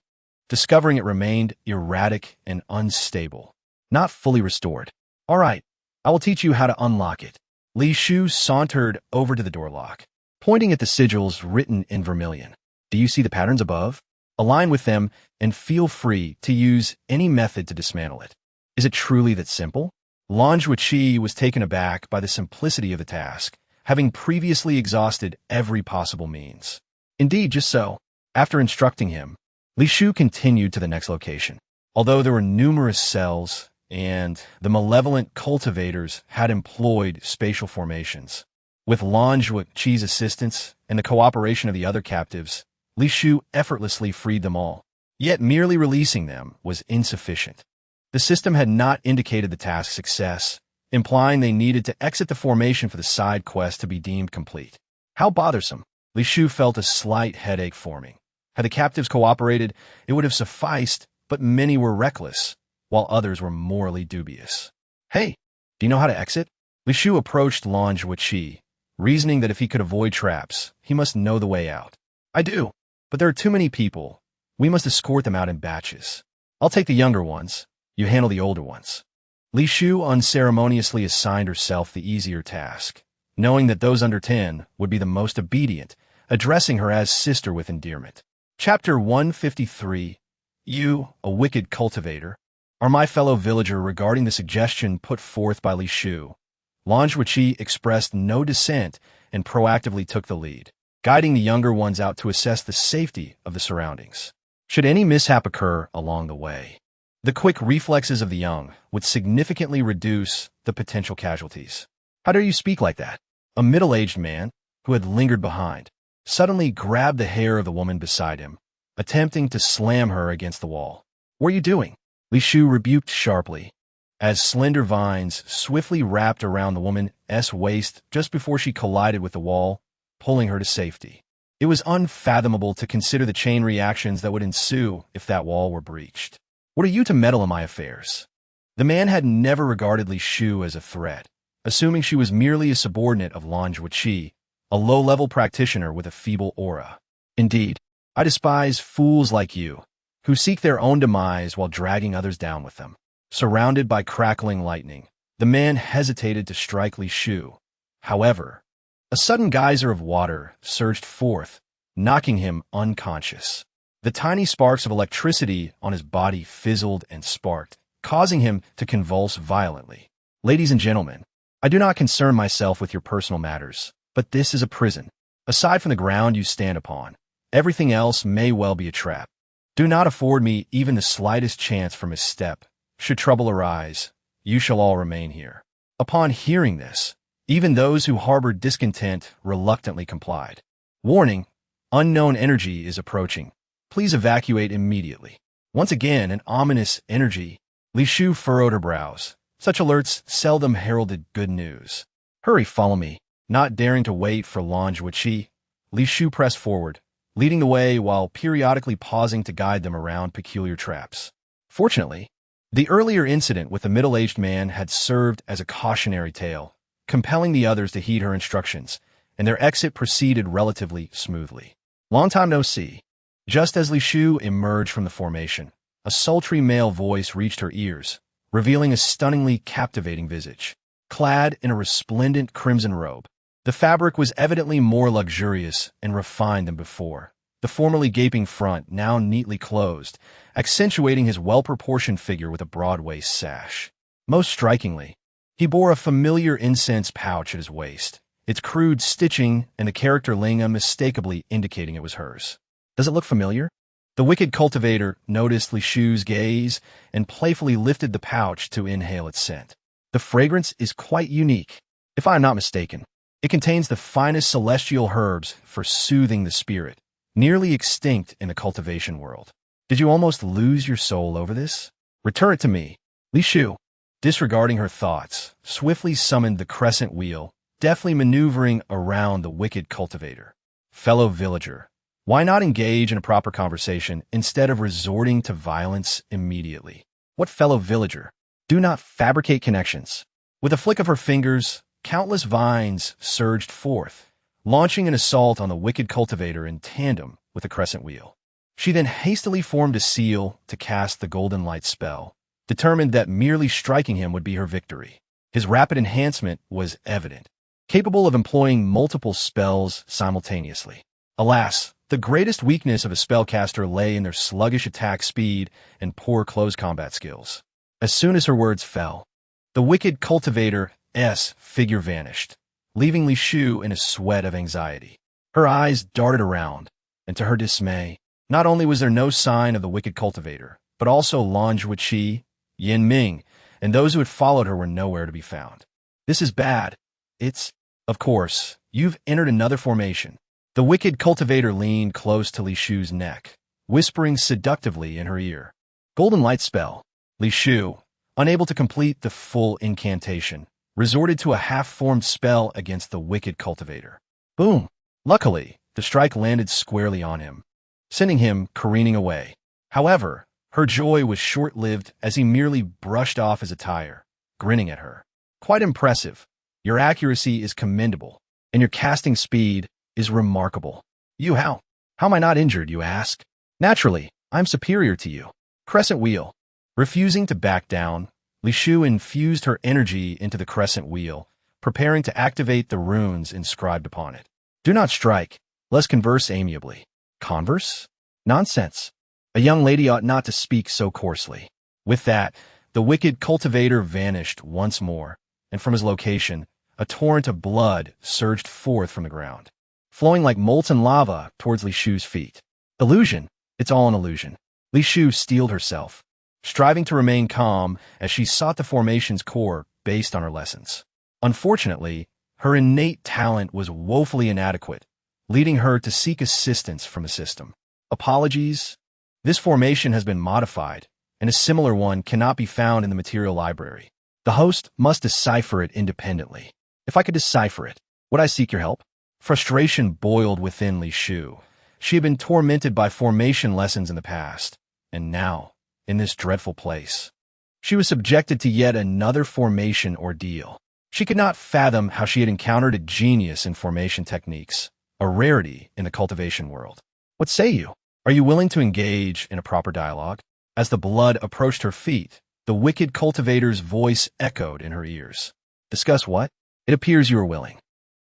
discovering it remained erratic and unstable, not fully restored. All right, I will teach you how to unlock it. Li Shu sauntered over to the door lock, pointing at the sigils written in vermilion. Do you see the patterns above? Align with them and feel free to use any method to dismantle it. Is it truly that simple? Lan Zhuqi was taken aback by the simplicity of the task, having previously exhausted every possible means. Indeed, just so. After instructing him, Li Shu continued to the next location. Although there were numerous cells, and the malevolent cultivators had employed spatial formations, with Lan Zhuqi's assistance and the cooperation of the other captives, Li Shu effortlessly freed them all. Yet merely releasing them was insufficient. The system had not indicated the task's success, implying they needed to exit the formation for the side quest to be deemed complete. How bothersome. Li Shu felt a slight headache forming. Had the captives cooperated, it would have sufficed, but many were reckless, while others were morally dubious. Hey, do you know how to exit? Li Shu approached Lan Zhuqi, reasoning that if he could avoid traps, he must know the way out. I do, but there are too many people. We must escort them out in batches. I'll take the younger ones. You handle the older ones. Li Shu unceremoniously assigned herself the easier task, knowing that those under 10 would be the most obedient, addressing her as sister with endearment. Chapter 153. You, a wicked cultivator, are my fellow villager. Regarding the suggestion put forth by Li Shu, Lan Zhuqi expressed no dissent and proactively took the lead, guiding the younger ones out to assess the safety of the surroundings. Should any mishap occur along the way, the quick reflexes of the young would significantly reduce the potential casualties. How dare you speak like that? A middle-aged man, who had lingered behind, suddenly grabbed the hair of the woman beside him, attempting to slam her against the wall. What are you doing? Li Shu rebuked sharply, as slender vines swiftly wrapped around the woman's waist just before she collided with the wall, pulling her to safety. It was unfathomable to consider the chain reactions that would ensue if that wall were breached. What are you to meddle in my affairs? The man had never regarded Li Shu as a threat, assuming she was merely a subordinate of Lan Zhuqi, a low-level practitioner with a feeble aura. Indeed, I despise fools like you, who seek their own demise while dragging others down with them. Surrounded by crackling lightning, the man hesitated to strike Li Shu. However, a sudden geyser of water surged forth, knocking him unconscious. The tiny sparks of electricity on his body fizzled and sparked, causing him to convulse violently. Ladies and gentlemen, I do not concern myself with your personal matters, but this is a prison. Aside from the ground you stand upon, everything else may well be a trap. Do not afford me even the slightest chance for misstep. Should trouble arise, you shall all remain here." Upon hearing this, even those who harbored discontent reluctantly complied. Warning: unknown energy is approaching. Please evacuate immediately. Once again, an ominous energy. Li Shu furrowed her brows. Such alerts seldom heralded good news. "Hurry, follow me." Not daring to wait for Lange Wuchi, Li Shu pressed forward, leading the way while periodically pausing to guide them around peculiar traps. Fortunately, the earlier incident with the middle-aged man had served as a cautionary tale, compelling the others to heed her instructions, and their exit proceeded relatively smoothly. Long time no see. Just as Li Shu emerged from the formation, a sultry male voice reached her ears, revealing a stunningly captivating visage. Clad in a resplendent crimson robe, the fabric was evidently more luxurious and refined than before, the formerly gaping front now neatly closed, accentuating his well-proportioned figure with a broad-waist sash. Most strikingly, he bore a familiar incense pouch at his waist, its crude stitching and the character ling unmistakably indicating it was hers. Does it look familiar? The wicked cultivator noticed Li Shu's gaze and playfully lifted the pouch to inhale its scent. The fragrance is quite unique. If I am not mistaken, it contains the finest celestial herbs for soothing the spirit, nearly extinct in the cultivation world. Did you almost lose your soul over this? Return it to me. Li Shu, disregarding her thoughts, swiftly summoned the crescent wheel, deftly maneuvering around the wicked cultivator. Fellow villager, why not engage in a proper conversation instead of resorting to violence immediately? What fellow villager? Do not fabricate connections. With a flick of her fingers, countless vines surged forth, launching an assault on the wicked cultivator in tandem with the crescent wheel. She then hastily formed a seal to cast the golden light spell, determined that merely striking him would be her victory. His rapid enhancement was evident, capable of employing multiple spells simultaneously. Alas, the greatest weakness of a spellcaster lay in their sluggish attack speed and poor close combat skills. As soon as her words fell, the wicked cultivator's figure vanished, leaving Li Shu in a sweat of anxiety. Her eyes darted around, and to her dismay, not only was there no sign of the wicked cultivator, but also Lange Wuchi, Yin Ming, and those who had followed her were nowhere to be found. This is bad. Of course, you've entered another formation. The wicked cultivator leaned close to Li Shu's neck, whispering seductively in her ear. Golden light spell. Li Shu, unable to complete the full incantation, resorted to a half-formed spell against the wicked cultivator. Boom! Luckily, the strike landed squarely on him, sending him careening away. However, her joy was short-lived as he merely brushed off his attire, grinning at her. Quite impressive. Your accuracy is commendable, and your casting speed is remarkable. How am I not injured, you ask? Naturally, I'm superior to you. Crescent wheel. Refusing to back down, Li Shu infused her energy into the crescent wheel, preparing to activate the runes inscribed upon it. Do not strike. Let's converse amiably. Converse? Nonsense. A young lady ought not to speak so coarsely. With that, the wicked cultivator vanished once more, and from his location, a torrent of blood surged forth from the ground, flowing like molten lava towards Li Shu's feet. Illusion. It's all an illusion. Li Shu steeled herself, striving to remain calm as she sought the formation's core based on her lessons. Unfortunately, her innate talent was woefully inadequate, leading her to seek assistance from the system. Apologies. This formation has been modified, and a similar one cannot be found in the material library. The host must decipher it independently. If I could decipher it, would I seek your help? Frustration boiled within Li Shu. She had been tormented by formation lessons in the past, and now, in this dreadful place, she was subjected to yet another formation ordeal. She could not fathom how she had encountered a genius in formation techniques, a rarity in the cultivation world. What say you? Are you willing to engage in a proper dialogue? As the blood approached her feet, the wicked cultivator's voice echoed in her ears. Discuss what? It appears you are willing.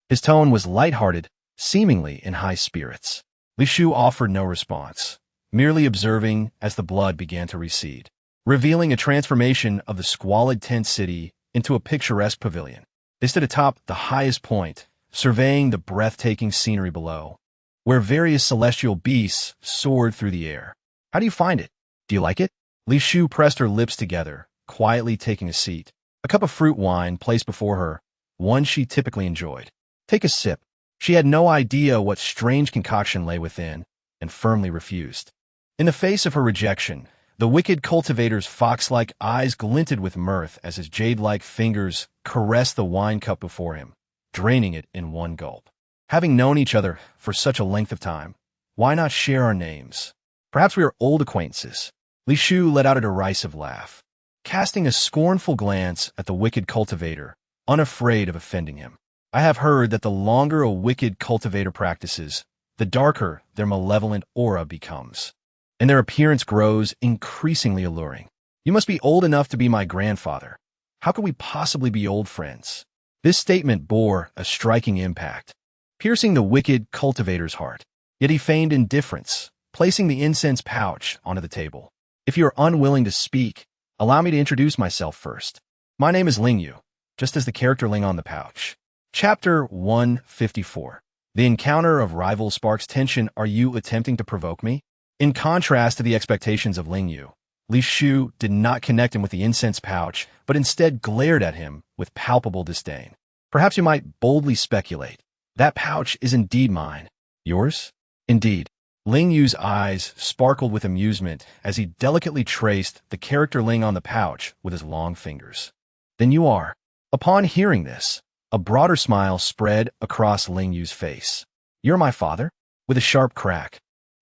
His tone was light-hearted, seemingly in high spirits. Li Shu offered no response, merely observing as the blood began to recede, revealing a transformation of the squalid tent city into a picturesque pavilion. They stood atop the highest point, surveying the breathtaking scenery below, where various celestial beasts soared through the air. How do you find it? Do you like it? Li Shu pressed her lips together, quietly taking a seat. A cup of fruit wine placed before her, one she typically enjoyed. Take a sip. She had no idea what strange concoction lay within, and firmly refused. In the face of her rejection, the wicked cultivator's fox-like eyes glinted with mirth as his jade-like fingers caressed the wine cup before him, draining it in one gulp. Having known each other for such a length of time, why not share our names? Perhaps we are old acquaintances. Li Shu let out a derisive laugh, casting a scornful glance at the wicked cultivator, unafraid of offending him. I have heard that the longer a wicked cultivator practices, the darker their malevolent aura becomes, and their appearance grows increasingly alluring. You must be old enough to be my grandfather. How could we possibly be old friends? This statement bore a striking impact, piercing the wicked cultivator's heart. Yet he feigned indifference, placing the incense pouch onto the table. If you are unwilling to speak, allow me to introduce myself first. My name is Ling Yu, just as the character Ling on the pouch. Chapter 154. The encounter of rivals sparks tension. Are you attempting to provoke me? In contrast to the expectations of Ling Yu, Li Shu did not connect him with the incense pouch, but instead glared at him with palpable disdain. Perhaps you might boldly speculate. That pouch is indeed mine. Yours? Indeed. Ling Yu's eyes sparkled with amusement as he delicately traced the character Ling on the pouch with his long fingers. Then you are. Upon hearing this, a broader smile spread across Ling Yu's face. You're my father? With a sharp crack,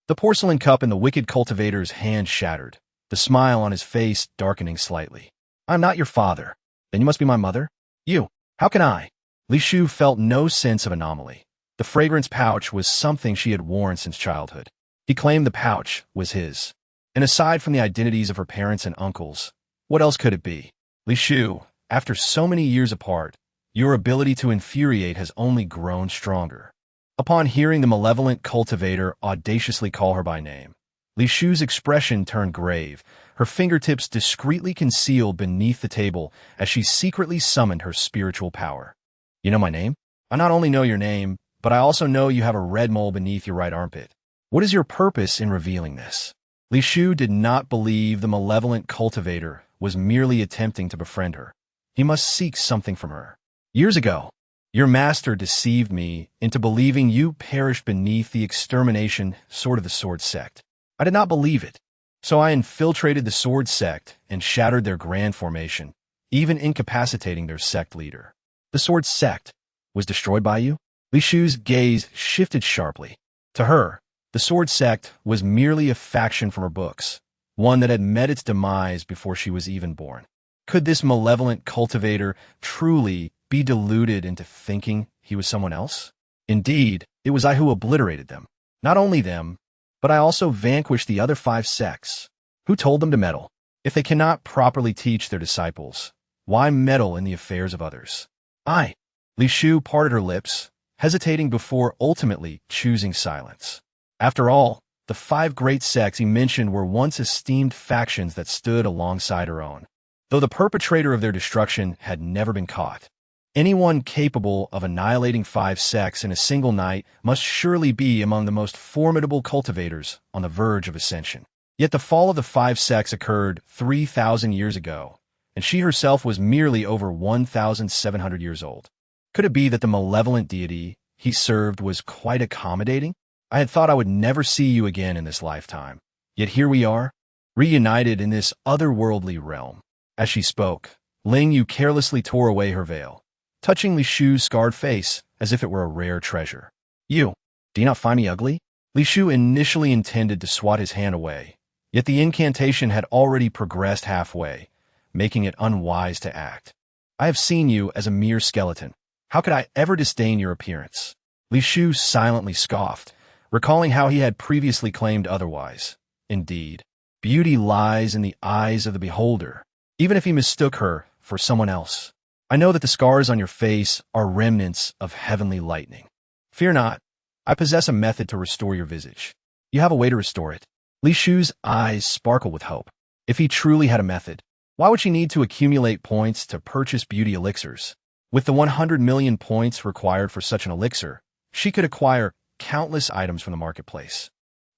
the porcelain cup in the wicked cultivator's hand shattered, the smile on his face darkening slightly. I'm not your father. Then you must be my mother? You. How can I? Li Shu felt no sense of anomaly. The fragrance pouch was something she had worn since childhood. He claimed the pouch was his. And aside from the identities of her parents and uncles, what else could it be? Li Shu, after so many years apart, your ability to infuriate has only grown stronger. Upon hearing the malevolent cultivator audaciously call her by name, Li Shu's expression turned grave, her fingertips discreetly concealed beneath the table as she secretly summoned her spiritual power. You know my name? I not only know your name, but I also know you have a red mole beneath your right armpit. What is your purpose in revealing this? Li Shu did not believe the malevolent cultivator was merely attempting to befriend her. He must seek something from her. Years ago, your master deceived me into believing you perished beneath the extermination sword of the sword sect. I did not believe it, so I infiltrated the sword sect and shattered their grand formation, even incapacitating their sect leader. The sword sect was destroyed by you? Li Shu's gaze shifted sharply. To her, the sword sect was merely a faction from her books, one that had met its demise before she was even born. Could this malevolent cultivator truly be deluded into thinking he was someone else? Indeed, it was I who obliterated them. Not only them, but I also vanquished the other 5 sects. Who told them to meddle? If they cannot properly teach their disciples, why meddle in the affairs of others? Li Shu parted her lips, hesitating before ultimately choosing silence. After all, the 5 great sects he mentioned were once esteemed factions that stood alongside her own, though the perpetrator of their destruction had never been caught. Anyone capable of annihilating 5 sects in a single night must surely be among the most formidable cultivators on the verge of ascension. Yet the fall of the 5 sects occurred 3,000 years ago, and she herself was merely over 1,700 years old. Could it be that the malevolent deity he served was quite accommodating? I had thought I would never see you again in this lifetime. Yet here we are, reunited in this otherworldly realm. As she spoke, Ling Yu carelessly tore away her veil, touching Li Shu's scarred face as if it were a rare treasure. You, do you not find me ugly? Li Shu initially intended to swat his hand away, yet the incantation had already progressed halfway, making it unwise to act. I have seen you as a mere skeleton. How could I ever disdain your appearance? Li Shu silently scoffed, recalling how he had previously claimed otherwise. Indeed, beauty lies in the eyes of the beholder, even if he mistook her for someone else. I know that the scars on your face are remnants of heavenly lightning. Fear not, I possess a method to restore your visage. You have a way to restore it. Li Shu's eyes sparkled with hope. If he truly had a method, why would she need to accumulate points to purchase beauty elixirs? With the 100 million points required for such an elixir, she could acquire countless items from the marketplace,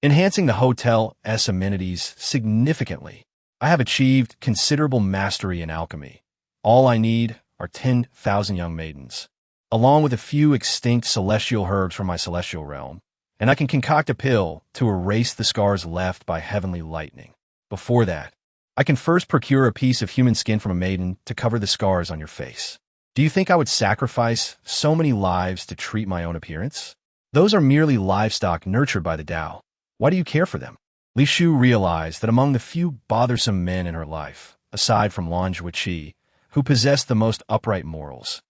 enhancing the hotel's amenities significantly. I have achieved considerable mastery in alchemy. All I need are 10,000 young maidens, along with a few extinct celestial herbs from my celestial realm, and I can concoct a pill to erase the scars left by heavenly lightning. Before that, I can first procure a piece of human skin from a maiden to cover the scars on your face. Do you think I would sacrifice so many lives to treat my own appearance? Those are merely livestock nurtured by the Tao. Why do you care for them? Li Shu realized that among the few bothersome men in her life, aside from Lan Zhuqi, who possessed the most upright morals,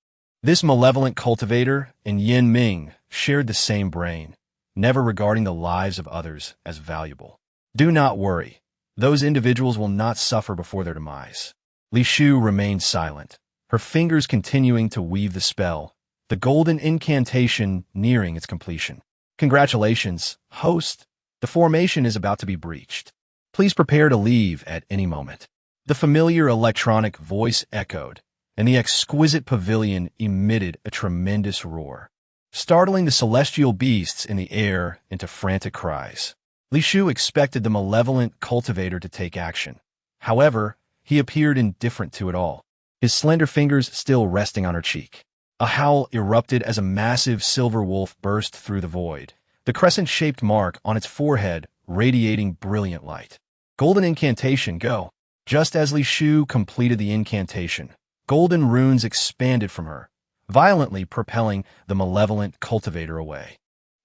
this malevolent cultivator and Yin Ming shared the same brain, never regarding the lives of others as valuable. Do not worry. Those individuals will not suffer before their demise. Li Shu remained silent, her fingers continuing to weave the spell, the golden incantation nearing its completion. Congratulations, host. The formation is about to be breached. Please prepare to leave at any moment. The familiar electronic voice echoed, and the exquisite pavilion emitted a tremendous roar, startling the celestial beasts in the air into frantic cries. Li Shu expected the malevolent cultivator to take action. However, he appeared indifferent to it all, his slender fingers still resting on her cheek. A howl erupted as a massive silver wolf burst through the void, the crescent-shaped mark on its forehead radiating brilliant light. Golden incantation, go. Just as Li Shu completed the incantation, golden runes expanded from her, violently propelling the malevolent cultivator away,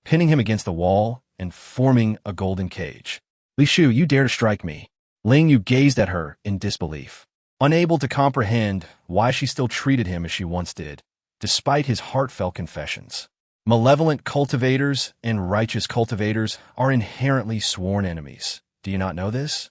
pinning him against the wall and forming a golden cage. Li Shu, you dare to strike me? Ling Yu gazed at her in disbelief, unable to comprehend why she still treated him as she once did, despite his heartfelt confessions. Malevolent cultivators and righteous cultivators are inherently sworn enemies. Do you not know this?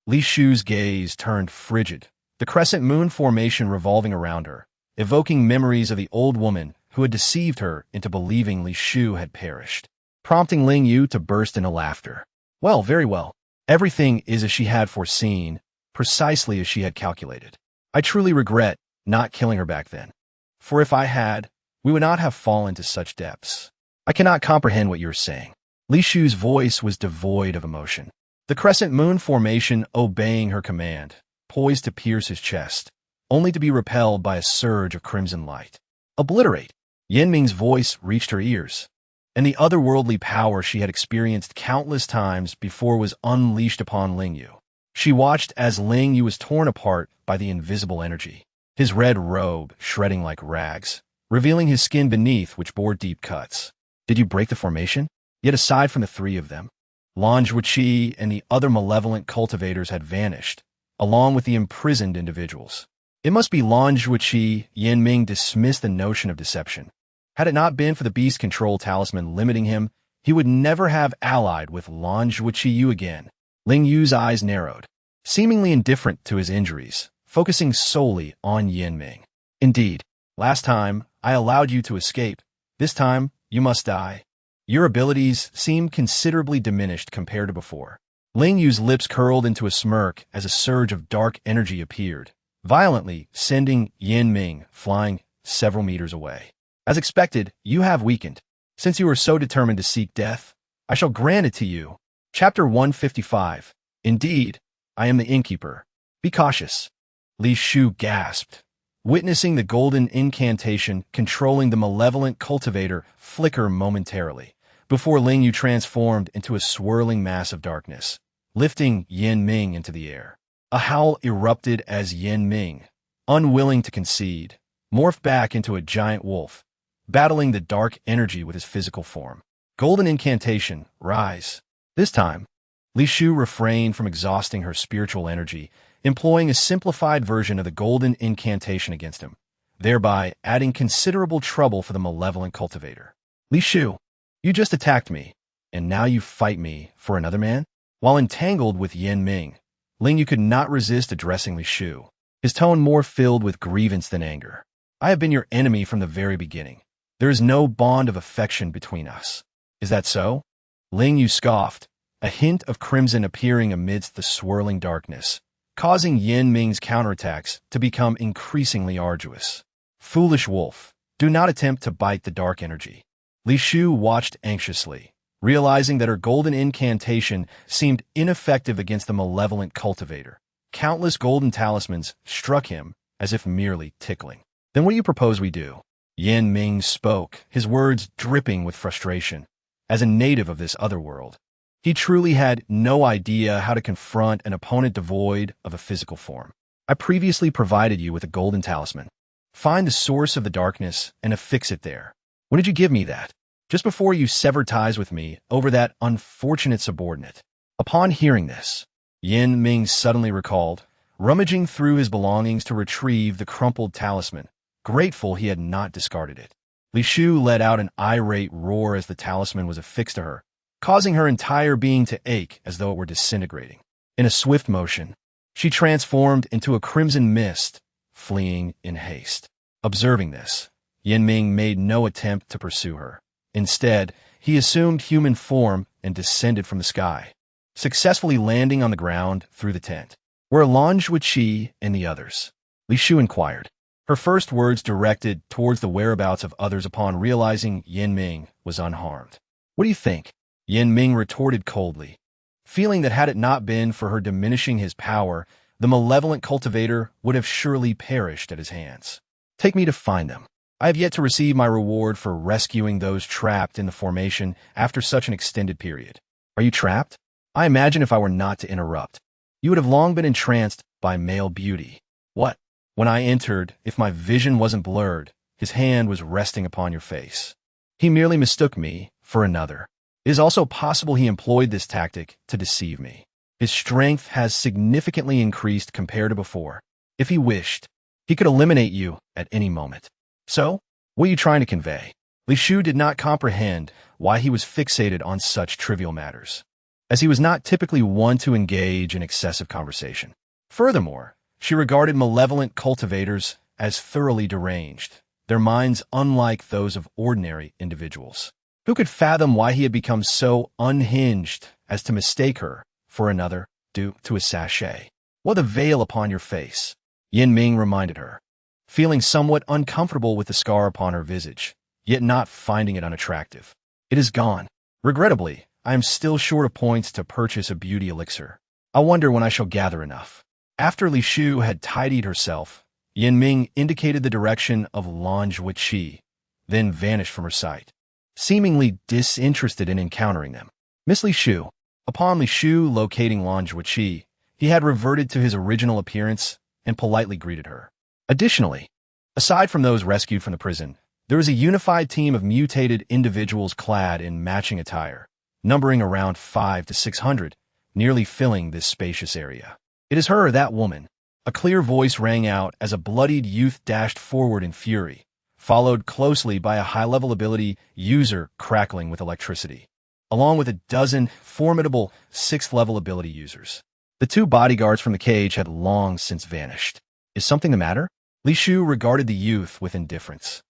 Li Shu's gaze turned frigid, the crescent moon formation revolving around her, evoking memories of the old woman who had deceived her into believing Li Shu had perished, prompting Ling Yu to burst into laughter. Well, very well. Everything is as she had foreseen, precisely as she had calculated. I truly regret not killing her back then, for if I had, we would not have fallen to such depths. I cannot comprehend what you are saying. Li Shu's voice was devoid of emotion, the crescent moon formation obeying her command, poised to pierce his chest, only to be repelled by a surge of crimson light. Obliterate! Yin Ming's voice reached her ears, and the otherworldly power she had experienced countless times before was unleashed upon Ling Yu. She watched as Ling Yu was torn apart by the invisible energy, his red robe shredding like rags, revealing his skin beneath which bore deep cuts. Did you break the formation? Yet aside from the three of them, Lan Zhuqi and the other malevolent cultivators had vanished, along with the imprisoned individuals. It must be Lan Zhuqi. Yin Ming dismissed the notion of deception. Had it not been for the beast control talisman limiting him, he would never have allied with Lan Zhuqi again. Ling Yu's eyes narrowed, seemingly indifferent to his injuries, focusing solely on Yin Ming. Indeed, last time, I allowed you to escape. This time, you must die. Your abilities seem considerably diminished compared to before. Ling Yu's lips curled into a smirk as a surge of dark energy appeared, violently sending Yin Ming flying several meters away. As expected, you have weakened. Since you are so determined to seek death, I shall grant it to you. Chapter 155. Indeed, I am the innkeeper. Be cautious. Li Shu gasped, witnessing the golden incantation controlling the malevolent cultivator flicker momentarily, before Ling Yu transformed into a swirling mass of darkness, lifting Yin Ming into the air. A howl erupted as Yin Ming, unwilling to concede, morphed back into a giant wolf, battling the dark energy with his physical form. Golden incantation, rise. This time, Li Shu refrained from exhausting her spiritual energy, employing a simplified version of the golden incantation against him, thereby adding considerable trouble for the malevolent cultivator. Li Shu, you just attacked me, and now you fight me for another man? While entangled with Yin Ming, Ling Yu could not resist addressing Li Shu, his tone more filled with grievance than anger. I have been your enemy from the very beginning. There is no bond of affection between us. Is that so? Ling Yu scoffed, a hint of crimson appearing amidst the swirling darkness, causing Yin Ming's counterattacks to become increasingly arduous. Foolish wolf, do not attempt to bite the dark energy. Li Shu watched anxiously, realizing that her golden incantation seemed ineffective against the malevolent cultivator. Countless golden talismans struck him as if merely tickling. Then what do you propose we do? Yin Ming spoke, his words dripping with frustration. As a native of this other world, he truly had no idea how to confront an opponent devoid of a physical form. I previously provided you with a golden talisman. Find the source of the darkness and affix it there. When did you give me that? Just before you severed ties with me over that unfortunate subordinate. Upon hearing this, Yin Ming suddenly recalled, rummaging through his belongings to retrieve the crumpled talisman, grateful he had not discarded it. Li Shu let out an irate roar as the talisman was affixed to her, causing her entire being to ache as though it were disintegrating. In a swift motion, she transformed into a crimson mist, fleeing in haste. Observing this, Yin Ming made no attempt to pursue her. Instead, he assumed human form and descended from the sky, successfully landing on the ground through the tent. Where Lan Zhuqi and the others? Li Shu inquired, her first words directed towards the whereabouts of others upon realizing Yin Ming was unharmed. What do you think? Yin Ming retorted coldly, feeling that had it not been for her diminishing his power, the malevolent cultivator would have surely perished at his hands. Take me to find them. I have yet to receive my reward for rescuing those trapped in the formation after such an extended period. Are you trapped? I imagine if I were not to interrupt, you would have long been entranced by male beauty. What? When I entered, if my vision wasn't blurred, his hand was resting upon your face. He merely mistook me for another. It is also possible he employed this tactic to deceive me. His strength has significantly increased compared to before. If he wished, he could eliminate you at any moment. So, what are you trying to convey? Li Shu did not comprehend why he was fixated on such trivial matters, as he was not typically one to engage in excessive conversation. Furthermore, she regarded malevolent cultivators as thoroughly deranged, their minds unlike those of ordinary individuals. Who could fathom why he had become so unhinged as to mistake her for another due to a sachet? What a veil upon your face, Yin Ming reminded her, feeling somewhat uncomfortable with the scar upon her visage, yet not finding it unattractive. It is gone. Regrettably, I am still short of points to purchase a beauty elixir. I wonder when I shall gather enough. After Li Shu had tidied herself, Yin Ming indicated the direction of Lan Zhuqi, then vanished from her sight, seemingly disinterested in encountering them. Miss Li Shu. Upon Li Shu locating Lan Zhuqi, he had reverted to his original appearance and politely greeted her. Additionally, aside from those rescued from the prison, there was a unified team of mutated individuals clad in matching attire, numbering around 500 to 600, nearly filling this spacious area. It is her, that woman. A clear voice rang out as a bloodied youth dashed forward in fury, followed closely by a high-level ability user crackling with electricity, along with a dozen formidable 6th-level ability users. The two bodyguards from the cage had long since vanished. Is something the matter? Li Shu regarded the youth with indifference,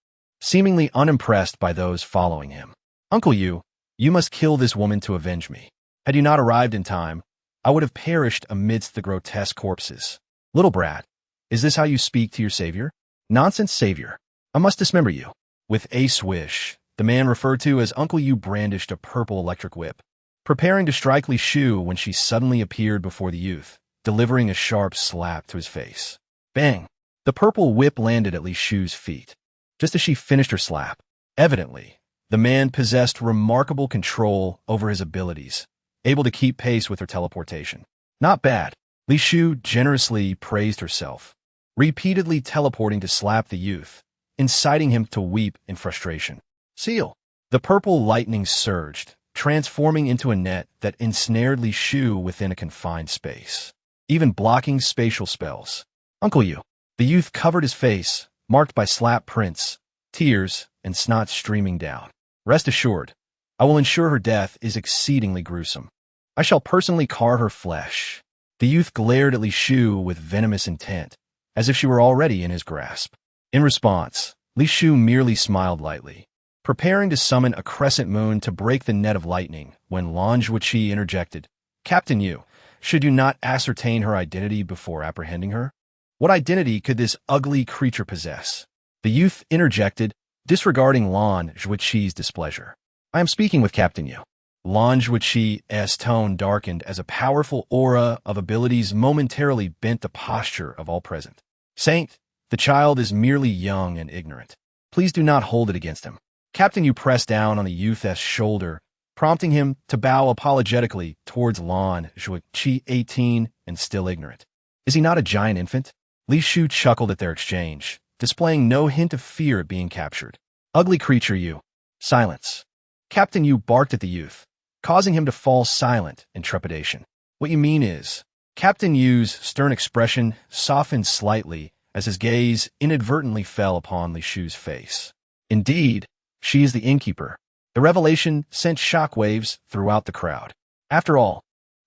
seemingly unimpressed by those following him. Uncle you must kill this woman to avenge me. Had you not arrived in time, I would have perished amidst the grotesque corpses. Little brat, is this how you speak to your savior? Nonsense, savior. I must dismember you. With a swish, the man referred to as Uncle Yu brandished a purple electric whip, preparing to strike Li Shu when she suddenly appeared before the youth, delivering a sharp slap to his face. Bang! The purple whip landed at Li Shu's feet. Just as she finished her slap, evidently, the man possessed remarkable control over his abilities, able to keep pace with her teleportation. Not bad. Li Shu generously praised herself, repeatedly teleporting to slap the youth, inciting him to weep in frustration. Seal! The purple lightning surged, transforming into a net that ensnared Li Shu within a confined space, even blocking spatial spells. Uncle Yu. The youth covered his face, marked by slap prints, tears, and snot streaming down. Rest assured, I will ensure her death is exceedingly gruesome. I shall personally carve her flesh. The youth glared at Li Shu with venomous intent, as if she were already in his grasp. In response, Li Shu merely smiled lightly, preparing to summon a crescent moon to break the net of lightning when Lan Zhuqi interjected, Captain Yu, should you not ascertain her identity before apprehending her? What identity could this ugly creature possess? The youth interjected, disregarding Lan Zhuqi's displeasure. I am speaking with Captain Yu. Lan Zhuqi's tone darkened as a powerful aura of abilities momentarily bent the posture of all present. Saint, the child is merely young and ignorant. Please do not hold it against him. Captain Yu pressed down on the youth's shoulder, prompting him to bow apologetically towards Lan Zhuqi, 18 and still ignorant. Is he not a giant infant? Li Shu chuckled at their exchange, displaying no hint of fear at being captured. Ugly creature, you. Silence. Captain Yu barked at the youth, causing him to fall silent in trepidation. What you mean is, Captain Yu's stern expression softened slightly as his gaze inadvertently fell upon Li Shu's face. Indeed, she is the innkeeper. The revelation sent shockwaves throughout the crowd. After all,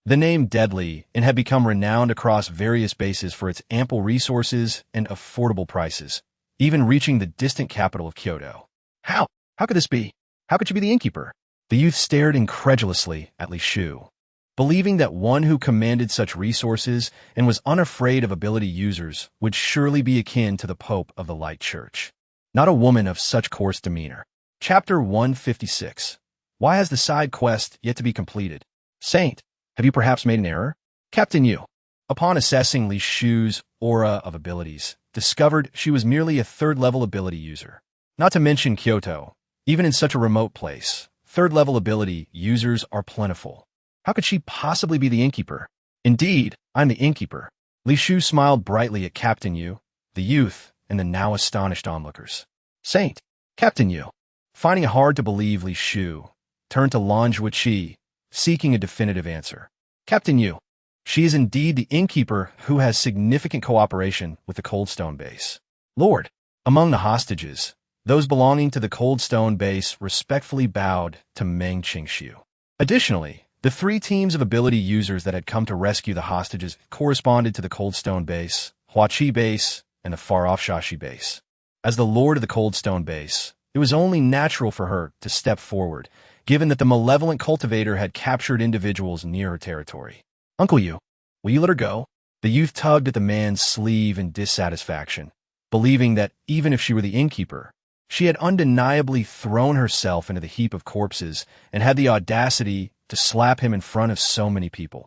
the name Deadly and had become renowned across various bases for its ample resources and affordable prices, even reaching the distant capital of Kyoto. How? How could this be? How could she be the innkeeper? The youth stared incredulously at Li Shu, believing that one who commanded such resources and was unafraid of ability users would surely be akin to the Pope of the Light Church. Not a woman of such coarse demeanor. Chapter 156. Why has the side quest yet to be completed? Saint, have you perhaps made an error? Captain Yu, upon assessing Li Shu's aura of abilities, discovered she was merely a third-level ability user. Not to mention Kyoto, even in such a remote place, third-level ability users are plentiful. How could she possibly be the innkeeper? Indeed, I'm the innkeeper. Li Shu smiled brightly at Captain Yu, the youth, and the now astonished onlookers. Saint, Captain Yu, finding it hard to believe, Li Shu turned to Lan Zhuqi, seeking a definitive answer. Captain Yu, she is indeed the innkeeper who has significant cooperation with the Coldstone base. Lord, among the hostages, those belonging to the Coldstone base respectfully bowed to Meng Qingxiu. Additionally, the three teams of ability users that had come to rescue the hostages corresponded to the Coldstone base, Huaqi base, and the far-off Shashi base. As the lord of the Coldstone base, it was only natural for her to step forward, given that the malevolent cultivator had captured individuals near her territory. Uncle Yu, will you let her go? The youth tugged at the man's sleeve in dissatisfaction, believing that even if she were the innkeeper, she had undeniably thrown herself into the heap of corpses and had the audacity to slap him in front of so many people.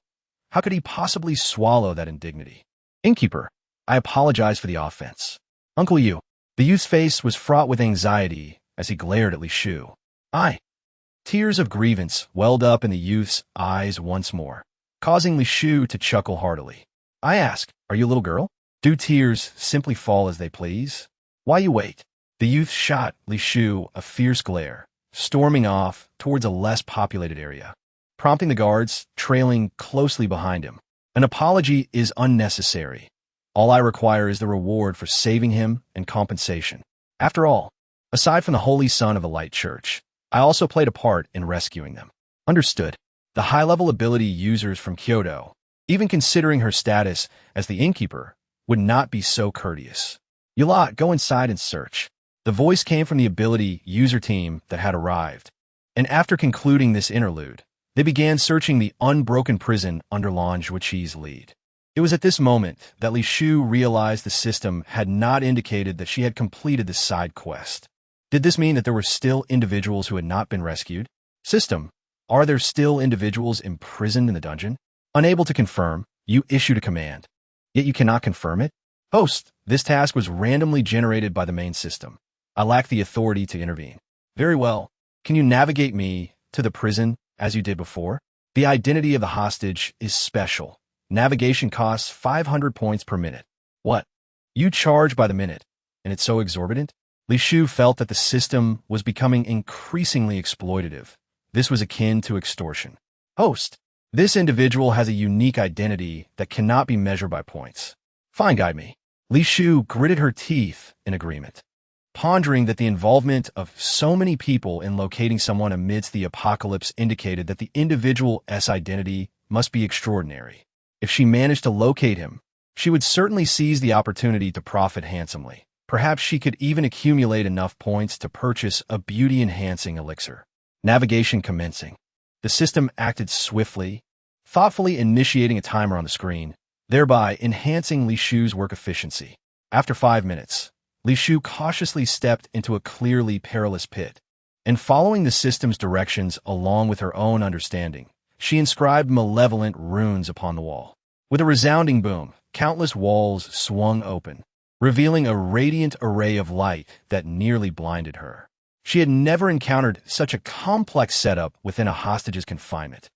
How could he possibly swallow that indignity? Innkeeper, I apologize for the offense. Uncle Yu, the youth's face was fraught with anxiety as he glared at Li Shu. Tears of grievance welled up in the youth's eyes once more, causing Li Shu to chuckle heartily. I ask, are you a little girl? Do tears simply fall as they please? Why you wait? The youth shot Li Shu a fierce glare, storming off towards a less populated area, prompting the guards trailing closely behind him. An apology is unnecessary. All I require is the reward for saving him and compensation. After all, aside from the Holy Son of the Light Church, I also played a part in rescuing them. Understood. The high-level ability users from Kyoto, even considering her status as the innkeeper, would not be so courteous. You lot, go inside and search. The voice came from the ability user team that had arrived, and after concluding this interlude, they began searching the unbroken prison under Lan Zhuqi's lead. It was at this moment that Li Shu realized the system had not indicated that she had completed the side quest. Did this mean that there were still individuals who had not been rescued? System, are there still individuals imprisoned in the dungeon? Unable to confirm, you issued a command. Yet you cannot confirm it? Host, this task was randomly generated by the main system. I lack the authority to intervene. Very well. Can you navigate me to the prison as you did before? The identity of the hostage is special. Navigation costs 500 points per minute. What? You charge by the minute, and it's so exorbitant? Li Shu felt that the system was becoming increasingly exploitative. This was akin to extortion. Host, this individual has a unique identity that cannot be measured by points. Fine, guide me. Li Shu gritted her teeth in agreement, pondering that the involvement of so many people in locating someone amidst the apocalypse indicated that the individual's identity must be extraordinary. If she managed to locate him, she would certainly seize the opportunity to profit handsomely. Perhaps she could even accumulate enough points to purchase a beauty-enhancing elixir. Navigation commencing. The system acted swiftly, thoughtfully initiating a timer on the screen, thereby enhancing Li Shu's work efficiency. After 5 minutes, Li Shu cautiously stepped into a clearly perilous pit, and following the system's directions along with her own understanding, she inscribed malevolent runes upon the wall. With a resounding boom, countless walls swung open, revealing a radiant array of light that nearly blinded her. She had never encountered such a complex setup within a hostage's confinement.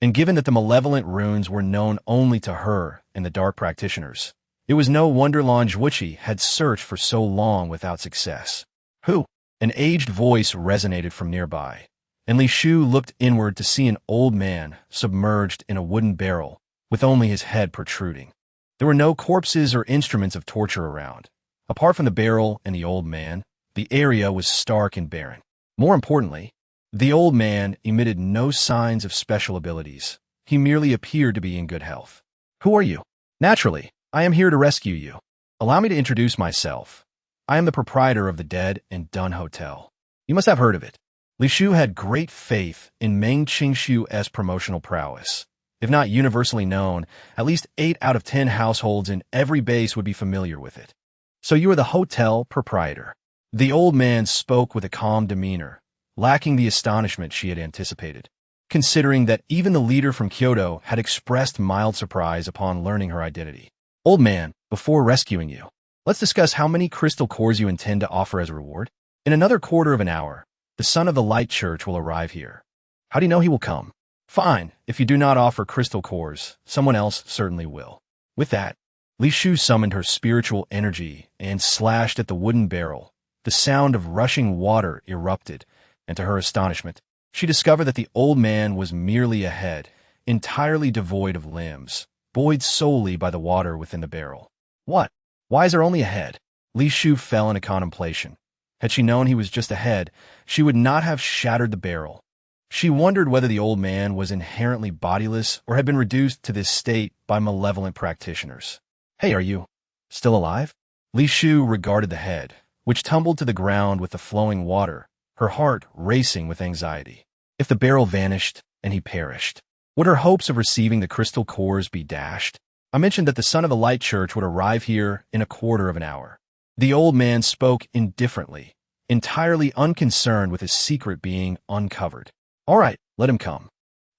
And given that the malevolent runes were known only to her and the dark practitioners, it was no wonder Li Shufei had searched for so long without success. Who? An aged voice resonated from nearby, and Li Shu looked inward to see an old man submerged in a wooden barrel with only his head protruding. There were no corpses or instruments of torture around. Apart from the barrel and the old man, the area was stark and barren. More importantly, the old man emitted no signs of special abilities. He merely appeared to be in good health. Who are you? Naturally, I am here to rescue you. Allow me to introduce myself. I am the proprietor of the Dead and Done Hotel. You must have heard of it. Li Shu had great faith in Meng Qingshu's promotional prowess. If not universally known, at least 8 out of 10 households in every base would be familiar with it. So you are the hotel proprietor. The old man spoke with a calm demeanor, lacking the astonishment she had anticipated, considering that even the leader from Kyoto had expressed mild surprise upon learning her identity. Old man, before rescuing you, let's discuss how many crystal cores you intend to offer as a reward. In another quarter of an hour, the son of the Light Church will arrive here. How do you know he will come? Fine, if you do not offer crystal cores, someone else certainly will. With that, Li Shu summoned her spiritual energy and slashed at the wooden barrel. The sound of rushing water erupted, and to her astonishment, she discovered that the old man was merely a head, entirely devoid of limbs, buoyed solely by the water within the barrel. What? Why is there only a head? Li Shu fell into contemplation. Had she known he was just a head, she would not have shattered the barrel. She wondered whether the old man was inherently bodiless or had been reduced to this state by malevolent practitioners. Hey, are you still alive? Li Shu regarded the head, which tumbled to the ground with the flowing water, her heart racing with anxiety. If the barrel vanished and he perished, would her hopes of receiving the crystal cores be dashed? I mentioned that the son of the Light Church would arrive here in a quarter of an hour. The old man spoke indifferently, entirely unconcerned with his secret being uncovered. All right, let him come.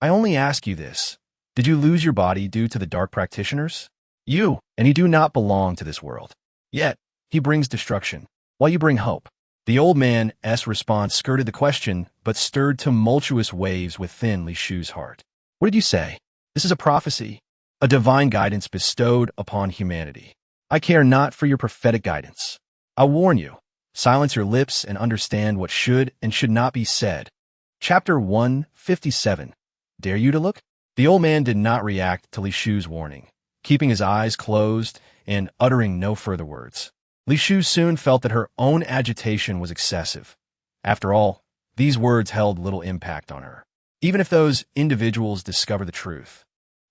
I only ask you this. Did you lose your body due to the dark practitioners? You and he do not belong to this world. Yet, he brings destruction, while you bring hope. The old man's response skirted the question, but stirred tumultuous waves within Li Shu's heart. What did you say? This is a prophecy, a divine guidance bestowed upon humanity. I care not for your prophetic guidance. I warn you, silence your lips and understand what should and should not be said. Chapter 157. Dare you to look? The old man did not react to Li Shu's warning, keeping his eyes closed and uttering no further words. Li Shu soon felt that her own agitation was excessive. After all, these words held little impact on her. Even if those individuals discover the truth,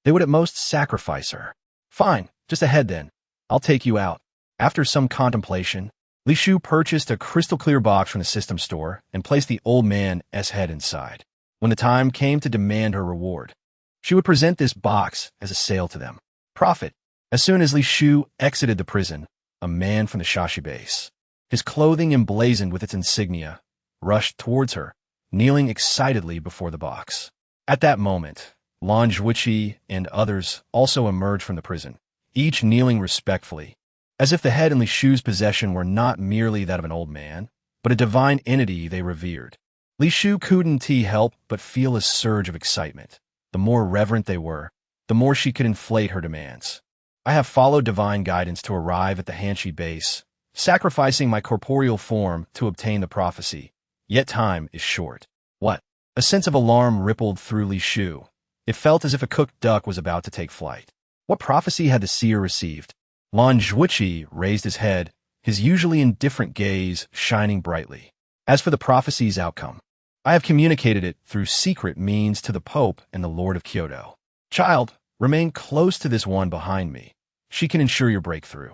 they would at most sacrifice her. Fine, just ahead then. I'll take you out. After some contemplation, Li Shu purchased a crystal-clear box from the system store and placed the old man's head inside. When the time came to demand her reward, she would present this box as a sale to them. Profit. As soon as Li Shu exited the prison, a man from the Shashi base, his clothing emblazoned with its insignia, rushed towards her, kneeling excitedly before the box. At that moment, Li Shufei and others also emerged from the prison, each kneeling respectfully, as if the head in Li Shu's possession were not merely that of an old man, but a divine entity they revered. Li Shu couldn't help but feel a surge of excitement. The more reverent they were, the more she could inflate her demands. I have followed divine guidance to arrive at the Hanshi base, sacrificing my corporeal form to obtain the prophecy. Yet time is short. What? A sense of alarm rippled through Li Shu. It felt as if a cooked duck was about to take flight. What prophecy had the seer received? Li Shufei raised his head, his usually indifferent gaze shining brightly. As for the prophecy's outcome, I have communicated it through secret means to the Pope and the Lord of Kyoto. Child, remain close to this one behind me. She can ensure your breakthrough.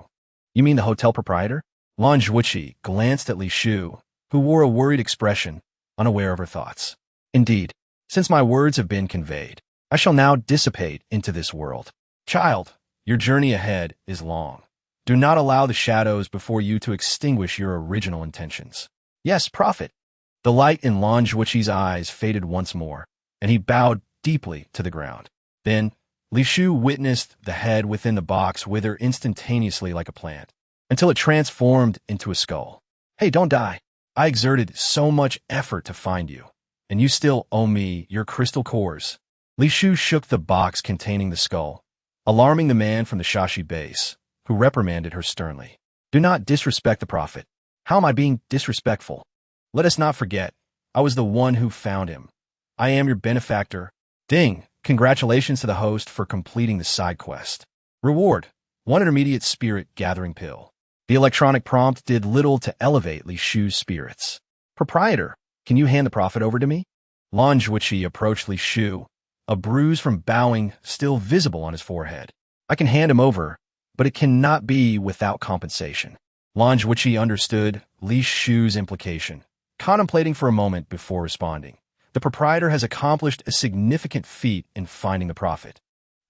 You mean the hotel proprietor? Li Shufei glanced at Li Shu, who wore a worried expression, unaware of her thoughts. Indeed, since my words have been conveyed, I shall now dissipate into this world. Child, your journey ahead is long. Do not allow the shadows before you to extinguish your original intentions. Yes, prophet. The light in Lan Zhuoqi's eyes faded once more, and he bowed deeply to the ground. Then, Li Shu witnessed the head within the box wither instantaneously like a plant, until it transformed into a skull. Hey, don't die. I exerted so much effort to find you, and you still owe me your crystal cores. Li Shu shook the box containing the skull, alarming the man from the Shashi base, who reprimanded her sternly. Do not disrespect the prophet. How am I being disrespectful? Let us not forget, I was the one who found him. I am your benefactor. Ding! Congratulations to the host for completing the side quest. Reward: 1 intermediate spirit gathering pill. The electronic prompt did little to elevate Li Shu's spirits. Proprietor, can you hand the prophet over to me? Lan Zhuoqi approached Li Shu, a bruise from bowing still visible on his forehead. I can hand him over, but it cannot be without compensation. Lan Zhuoqi understood Li Shu's implication, contemplating for a moment before responding. The proprietor has accomplished a significant feat in finding the prophet.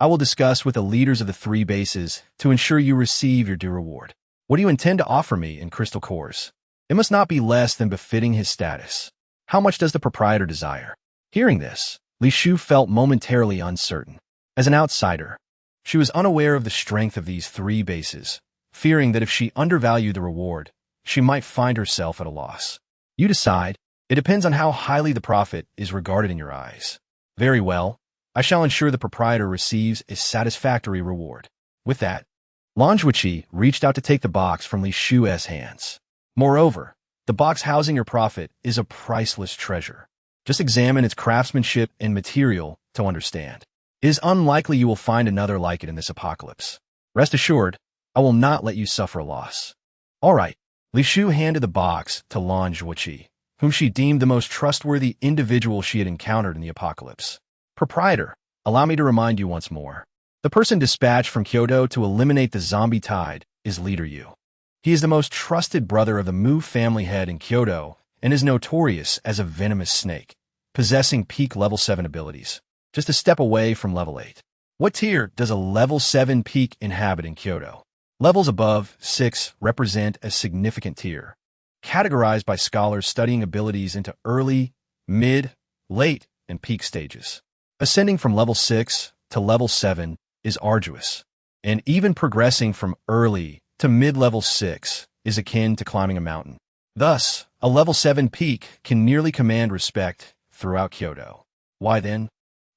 I will discuss with the leaders of the 3 bases to ensure you receive your due reward. What do you intend to offer me in crystal cores? It must not be less than befitting his status. How much does the proprietor desire? Hearing this, Li Shu felt momentarily uncertain. As an outsider, she was unaware of the strength of these 3 bases, fearing that if she undervalued the reward, she might find herself at a loss. You decide. It depends on how highly the prophet is regarded in your eyes. Very well. I shall ensure the proprietor receives a satisfactory reward. With that, Lan Zhuoqi reached out to take the box from Li Shu's hands. Moreover, the box housing your prophet is a priceless treasure. Just examine its craftsmanship and material to understand. It is unlikely you will find another like it in this apocalypse. Rest assured, I will not let you suffer a loss. All right. Li Shu handed the box to Lan Zhuoqi, whom she deemed the most trustworthy individual she had encountered in the apocalypse. Proprietor, allow me to remind you once more. The person dispatched from Kyoto to eliminate the zombie tide is Leader Yu. He is the most trusted brother of the Mu family head in Kyoto and is notorious as a venomous snake, possessing peak level 7 abilities, just a step away from level 8. What tier does a level 7 peak inhabit in Kyoto? Levels above 6 represent a significant tier, categorized by scholars studying abilities into early, mid, late, and peak stages. Ascending from level 6 to level 7 is arduous, and even progressing from early to mid-level 6 is akin to climbing a mountain. Thus, a level 7 peak can nearly command respect throughout Kyoto. Why then?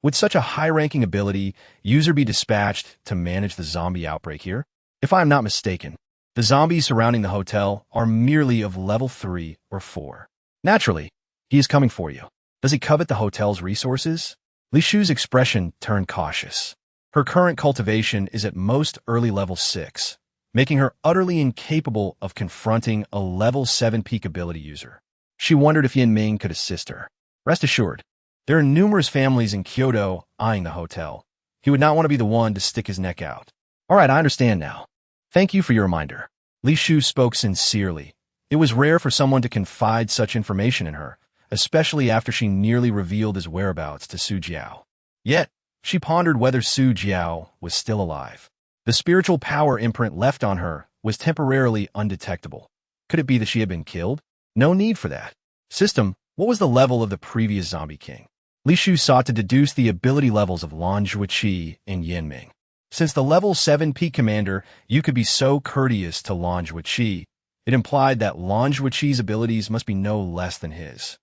Would such a high-ranking ability user be dispatched to manage the zombie outbreak here? If I am not mistaken, the zombies surrounding the hotel are merely of level 3 or 4. Naturally, he is coming for you. Does he covet the hotel's resources? Li Shu's expression turned cautious. Her current cultivation is at most early level 6, making her utterly incapable of confronting a level 7 peak ability user. She wondered if Yin Ming could assist her. Rest assured, there are numerous families in Kyoto eyeing the hotel. He would not want to be the one to stick his neck out. All right, I understand now. Thank you for your reminder. Li Shu spoke sincerely. It was rare for someone to confide such information in her, especially after she nearly revealed his whereabouts to Su Jiao. Yet, she pondered whether Su Jiao was still alive. The spiritual power imprint left on her was temporarily undetectable. Could it be that she had been killed? No need for that. System, what was the level of the previous zombie king? Li Shu sought to deduce the ability levels of Lan Zhuoqi and Yin Ming. Since the level 7 peak commander, you could be so courteous to Lan Zhuoqi, it implied that Lan Zhuoqi's abilities must be no less than his.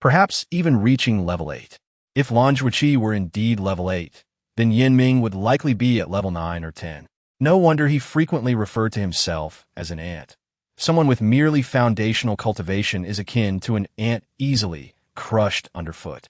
Perhaps even reaching level 8. If Lan Zhuoqi were indeed level 8, then Yin Ming would likely be at level 9 or 10. No wonder he frequently referred to himself as an ant. Someone with merely foundational cultivation is akin to an ant easily crushed underfoot.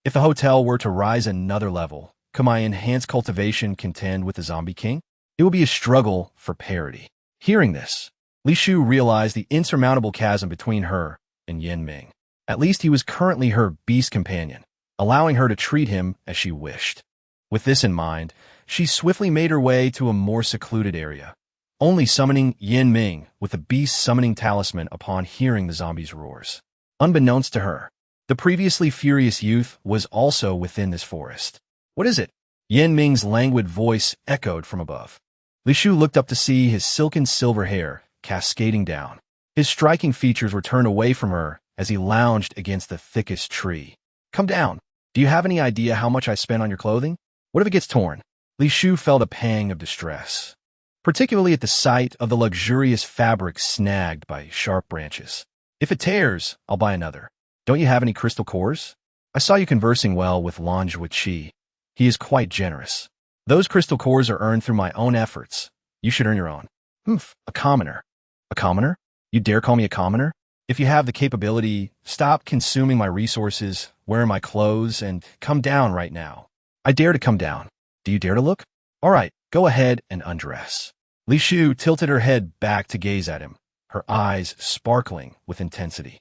If the hotel were to rise another level, could my enhanced cultivation contend with the zombie king? It would be a struggle for parity. Hearing this, Li Shu realized the insurmountable chasm between her and Yin Ming. At least he was currently her beast companion, allowing her to treat him as she wished. With this in mind, she swiftly made her way to a more secluded area, only summoning Yin Ming with the beast summoning talisman upon hearing the zombie's roars. Unbeknownst to her, the previously furious youth was also within this forest. What is it? Yin Ming's languid voice echoed from above. Li Shu looked up to see his silken silver hair cascading down. His striking features were turned away from her as he lounged against the thickest tree. Come down. Do you have any idea how much I spent on your clothing? What if it gets torn? Li Shu felt a pang of distress, particularly at the sight of the luxurious fabric snagged by sharp branches. If it tears, I'll buy another. Don't you have any crystal cores? I saw you conversing well with Li Shufei. He is quite generous. Those crystal cores are earned through my own efforts. You should earn your own. A commoner. A commoner? You dare call me a commoner? If you have the capability, stop consuming my resources, wear my clothes, and come down right now. I dare to come down. Do you dare to look? All right, go ahead and undress. Li Shu tilted her head back to gaze at him, her eyes sparkling with intensity.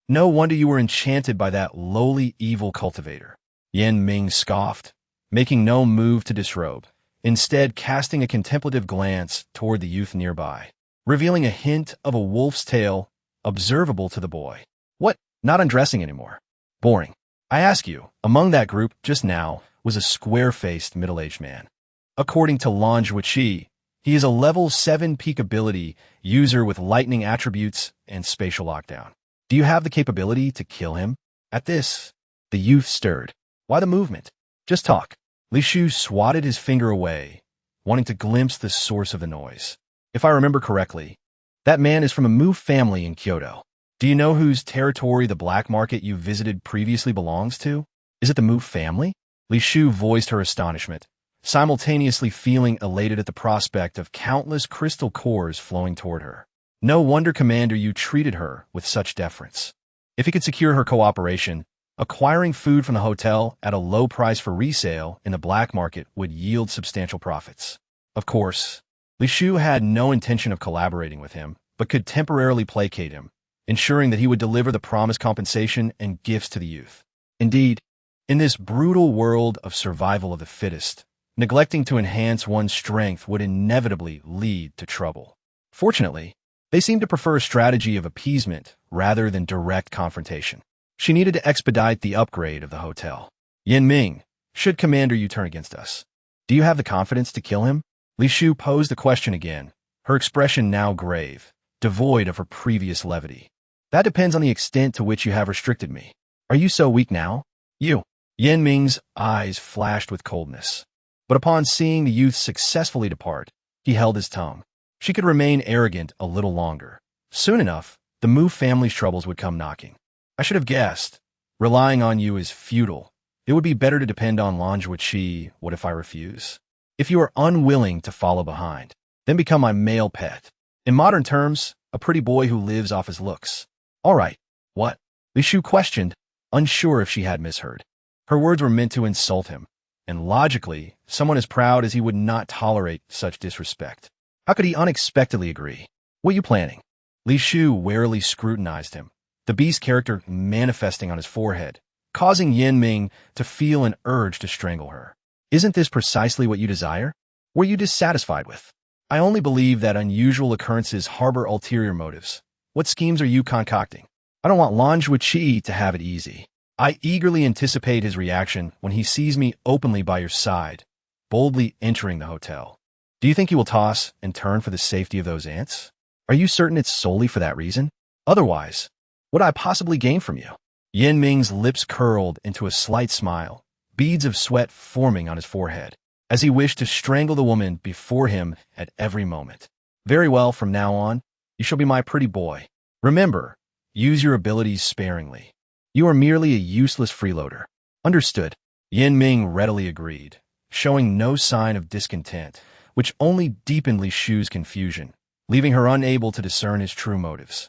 No wonder you were enchanted by that lowly evil cultivator. Yan Ming scoffed, making no move to disrobe, instead casting a contemplative glance toward the youth nearby, revealing a hint of a wolf's tail observable to the boy. What? Not undressing anymore? Boring. I ask you, among that group just now was a square-faced middle-aged man. According to Li Shufei, he is a level 7 peak ability user with lightning attributes and spatial lockdown. Do you have the capability to kill him? At this, the youth stirred. Why the movement? Just talk. Li Shu swatted his finger away, wanting to glimpse the source of the noise. If I remember correctly, that man is from a Mu family in Kyoto. Do you know whose territory the black market you visited previously belongs to? Is it the Mu family? Li Shu voiced her astonishment, simultaneously feeling elated at the prospect of countless crystal cores flowing toward her. No wonder, Commander, you treated her with such deference. If he could secure her cooperation, acquiring food from the hotel at a low price for resale in the black market would yield substantial profits. Of course, Li Shu had no intention of collaborating with him, but could temporarily placate him, ensuring that he would deliver the promised compensation and gifts to the youth. Indeed, in this brutal world of survival of the fittest, neglecting to enhance one's strength would inevitably lead to trouble. Fortunately, they seemed to prefer a strategy of appeasement rather than direct confrontation. She needed to expedite the upgrade of the hotel. Yan Ming, should Commander you turn against us, do you have the confidence to kill him? Li Shu posed the question again, her expression now grave, devoid of her previous levity. That depends on the extent to which you have restricted me. Are you so weak now? You. Yan Ming's eyes flashed with coldness. But upon seeing the youth successfully depart, he held his tongue. She could remain arrogant a little longer. Soon enough, the Mu family's troubles would come knocking. I should have guessed. Relying on you is futile. It would be better to depend on Li Shufei. What if I refuse? If you are unwilling to follow behind, then become my male pet. In modern terms, a pretty boy who lives off his looks. All right. What? Li Shu questioned, unsure if she had misheard. Her words were meant to insult him, and logically, someone as proud as he would not tolerate such disrespect. How could he unexpectedly agree? What are you planning? Li Shu warily scrutinized him, the beast character manifesting on his forehead, causing Yan Ming to feel an urge to strangle her. Isn't this precisely what you desire? Were you dissatisfied with? I only believe that unusual occurrences harbor ulterior motives. What schemes are you concocting? I don't want Li Shufei to have it easy. I eagerly anticipate his reaction when he sees me openly by your side, boldly entering the hotel. Do you think he will toss and turn for the safety of those ants? Are you certain it's solely for that reason? Otherwise, what I possibly gain from you? Yan Ming's lips curled into a slight smile, beads of sweat forming on his forehead, as he wished to strangle the woman before him at every moment. Very well, from now on, you shall be my pretty boy. Remember, use your abilities sparingly. You are merely a useless freeloader. Understood. Yan Ming readily agreed, showing no sign of discontent, which only deepened Li Shu's confusion, leaving her unable to discern his true motives.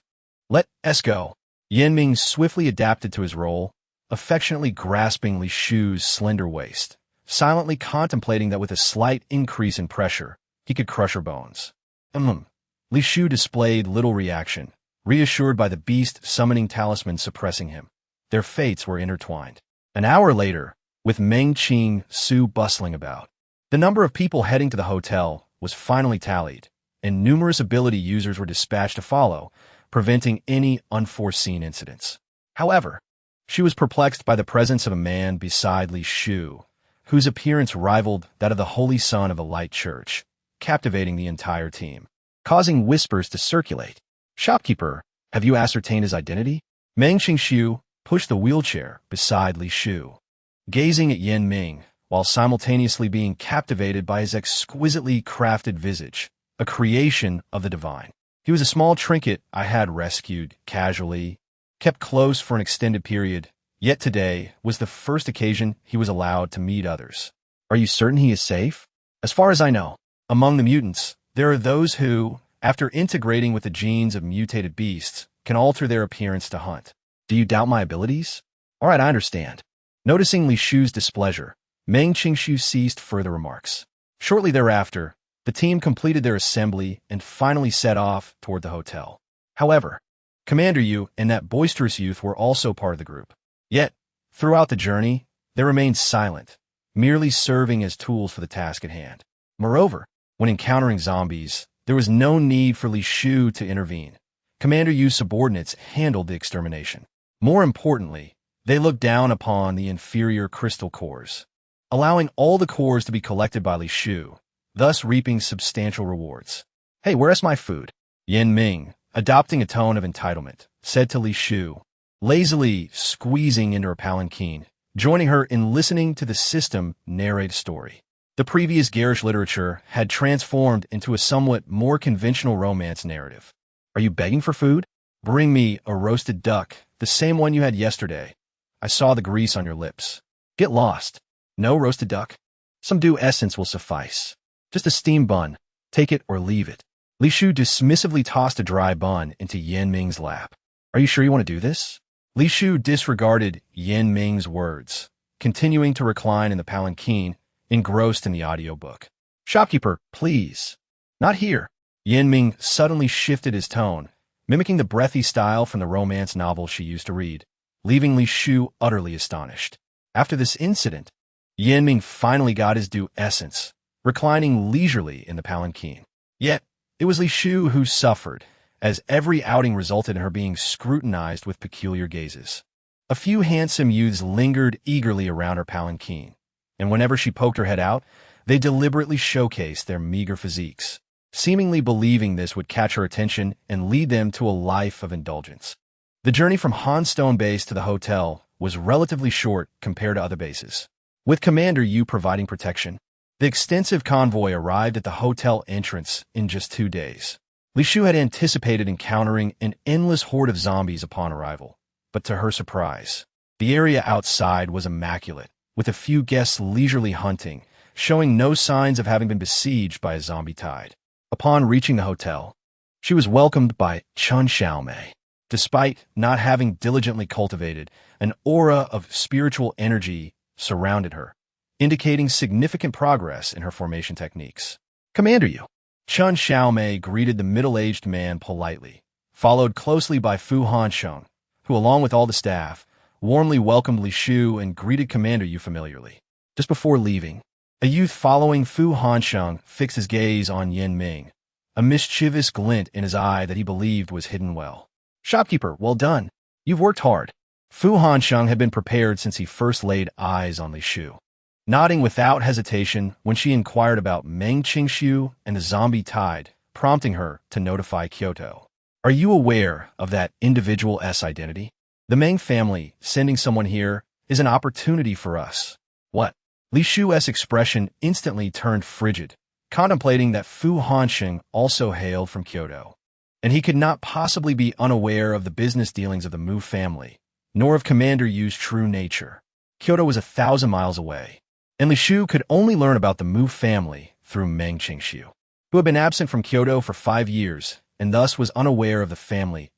Let us go. Yan Ming swiftly adapted to his role, affectionately grasping Li Shu's slender waist, silently contemplating that with a slight increase in pressure, he could crush her bones. Li Shu displayed little reaction, reassured by the beast summoning talisman suppressing him. Their fates were intertwined. An hour later, with Meng Qing Su bustling about, the number of people heading to the hotel was finally tallied, and numerous ability users were dispatched to follow, preventing any unforeseen incidents. However, she was perplexed by the presence of a man beside Li Shu, whose appearance rivaled that of the Holy Son of the Light Church. captivating the entire team, causing whispers to circulate. "Shopkeeper, have you ascertained his identity?" Meng Qingxiu pushed the wheelchair beside Li Shu, gazing at Yan Ming while simultaneously being captivated by his exquisitely crafted visage, a creation of the divine. "He was a small trinket I had rescued, casually, kept close for an extended period, yet today was the first occasion he was allowed to meet others." "Are you certain he is safe?" "As far as I know, among the mutants, there are those who, after integrating with the genes of mutated beasts, can alter their appearance to hunt." "Do you doubt my abilities?" "All right, I understand." Noticing Li Shu's displeasure, Meng Qingxiu ceased further remarks. Shortly thereafter, the team completed their assembly and finally set off toward the hotel. However, Commander Yu and that boisterous youth were also part of the group. Yet, throughout the journey, they remained silent, merely serving as tools for the task at hand. Moreover, when encountering zombies, there was no need for Li Shu to intervene. Commander Yu's subordinates handled the extermination. More importantly, they looked down upon the inferior crystal cores, allowing all the cores to be collected by Li Shu, thus reaping substantial rewards. "Hey, where's my food?" Yan Ming, adopting a tone of entitlement, said to Li Shu, lazily squeezing into her palanquin, joining her in listening to the system narrate a story. The previous garish literature had transformed into a somewhat more conventional romance narrative. "Are you begging for food? Bring me a roasted duck, the same one you had yesterday. I saw the grease on your lips." "Get lost. No roasted duck? Some dew essence will suffice. Just a steamed bun. Take it or leave it." Li Shu dismissively tossed a dry bun into Yan Ming's lap. "Are you sure you want to do this?" Li Shu disregarded Yan Ming's words, continuing to recline in the palanquin, engrossed in the audiobook. "Shopkeeper, please." "Not here." Yan Ming suddenly shifted his tone, mimicking the breathy style from the romance novel she used to read, leaving Li Shu utterly astonished. After this incident, Yan Ming finally got his due essence, reclining leisurely in the palanquin. Yet, it was Li Shu who suffered, as every outing resulted in her being scrutinized with peculiar gazes. A few handsome youths lingered eagerly around her palanquin, and whenever she poked her head out, they deliberately showcased their meager physiques, seemingly believing this would catch her attention and lead them to a life of indulgence. The journey from Hanstone Base to the hotel was relatively short compared to other bases. With Commander Yu providing protection, the extensive convoy arrived at the hotel entrance in just 2 days. Li Shu had anticipated encountering an endless horde of zombies upon arrival, but to her surprise, the area outside was immaculate, with a few guests leisurely hunting, showing no signs of having been besieged by a zombie tide. Upon reaching the hotel, she was welcomed by Chen Xiaomei. Despite not having diligently cultivated, an aura of spiritual energy surrounded her, indicating significant progress in her formation techniques. "Commander Yu." Chen Xiaomei greeted the middle-aged man politely, followed closely by Fu Hansheng, who, along with all the staff, warmly welcomed Li Shu and greeted Commander Yu familiarly. Just before leaving, a youth following Fu Hansheng fixed his gaze on Yan Ming, a mischievous glint in his eye that he believed was hidden well. "Shopkeeper, well done. You've worked hard." Fu Hansheng had been prepared since he first laid eyes on Li Shu, nodding without hesitation when she inquired about Meng Qingxiu and the zombie tide, prompting her to notify Kyoto. "Are you aware of that individual's identity? The Meng family sending someone here is an opportunity for us." "What?" Li Shu's expression instantly turned frigid, contemplating that Fu Hansheng also hailed from Kyoto, and he could not possibly be unaware of the business dealings of the Mu family, nor of Commander Yu's true nature. Kyoto was 1,000 miles away, and Li Shu could only learn about the Mu family through Meng Qingxiu, who had been absent from Kyoto for 5 years and thus was unaware of the family's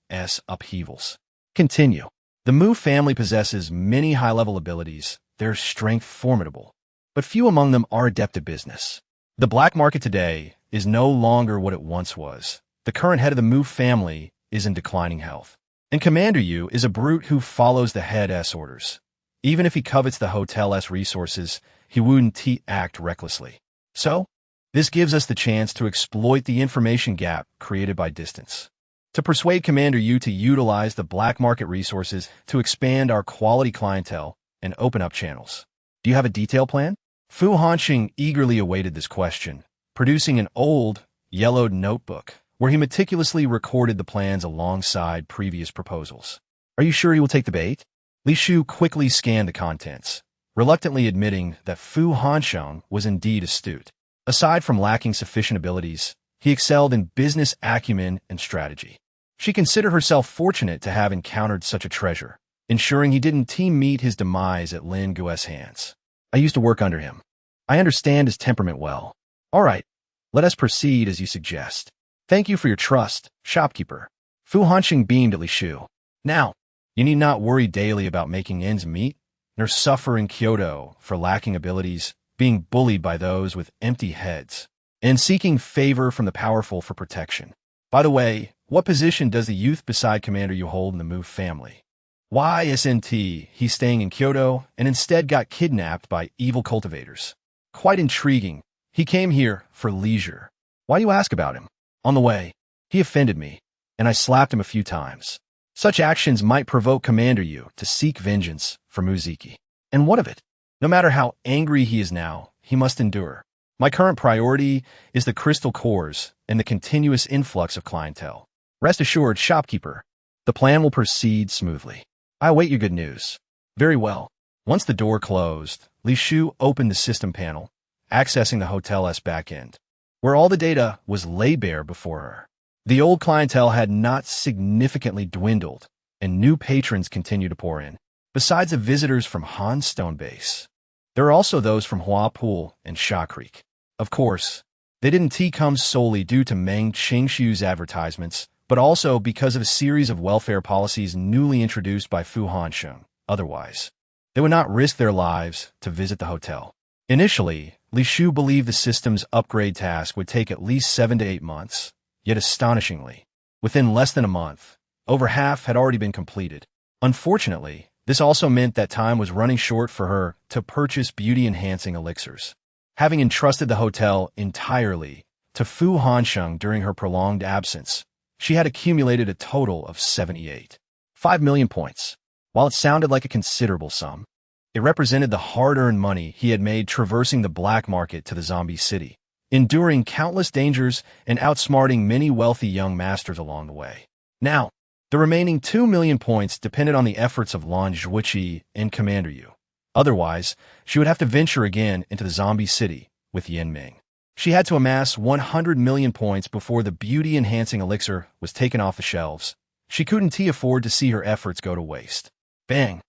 upheavals. Continue. The Mu family possesses many high-level abilities, their strength formidable, but few among them are adept at business. The black market today is no longer what it once was. The current head of the Mu family is in declining health, and Commander Yu is a brute who follows the head's orders. Even if he covets the hotel's resources, he wouldn't act recklessly. So, this gives us the chance to exploit the information gap created by distance, to persuade Commander Yu to utilize the black market resources to expand our quality clientele and open up channels. Do you have a detailed plan? Fu Hansheng eagerly awaited this question, producing an old, yellowed notebook where he meticulously recorded the plans alongside previous proposals. Are you sure he will take the bait? Li Shu quickly scanned the contents, reluctantly admitting that Fu Hansheng was indeed astute. Aside from lacking sufficient abilities, he excelled in business acumen and strategy. She considered herself fortunate to have encountered such a treasure, ensuring he didn't meet his demise at Lin Guo's hands. I used to work under him. I understand his temperament well. All right, let us proceed as you suggest. Thank you for your trust, shopkeeper. Fu Hansheng beamed at Li Shu. Now, you need not worry daily about making ends meet, nor suffer in Kyoto for lacking abilities, being bullied by those with empty heads, and seeking favor from the powerful for protection. By the way, what position does the youth beside Commander you hold in the Mu family? Why isn't he's staying in Kyoto and instead got kidnapped by evil cultivators? Quite intriguing. He came here for leisure. Why do you ask about him? On the way, he offended me, and I slapped him a few times. Such actions might provoke Commander Yu to seek vengeance for Muziki. And what of it? No matter how angry he is now, he must endure. My current priority is the crystal cores and the continuous influx of clientele. Rest assured, shopkeeper, the plan will proceed smoothly. I await your good news. Very well. Once the door closed, Li Shu opened the system panel, accessing the hotel's backend, where all the data was laid bare before her. The old clientele had not significantly dwindled, and new patrons continued to pour in. Besides the visitors from Han's Stone Base, there are also those from Hua Pool and Sha Creek. Of course, they didn't come solely due to Meng Qingshu's advertisements, but also because of a series of welfare policies newly introduced by Fu Hansheng. Otherwise, they would not risk their lives to visit the hotel. Initially, Li Shu believed the system's upgrade task would take at least 7 to 8 months, yet astonishingly, within less than a month, over half had already been completed. Unfortunately, this also meant that time was running short for her to purchase beauty-enhancing elixirs. Having entrusted the hotel entirely to Fu Hansheng during her prolonged absence, she had accumulated a total of 5 million points. While it sounded like a considerable sum, it represented the hard-earned money he had made traversing the black market to the zombie city, enduring countless dangers and outsmarting many wealthy young masters along the way. Now, the remaining 2 million points depended on the efforts of Lan Zhuiqi and Commander Yu. Otherwise, she would have to venture again into the zombie city with Yin Ming. She had to amass 100 million points before the beauty-enhancing elixir was taken off the shelves. She couldn't afford to see her efforts go to waste. Bang!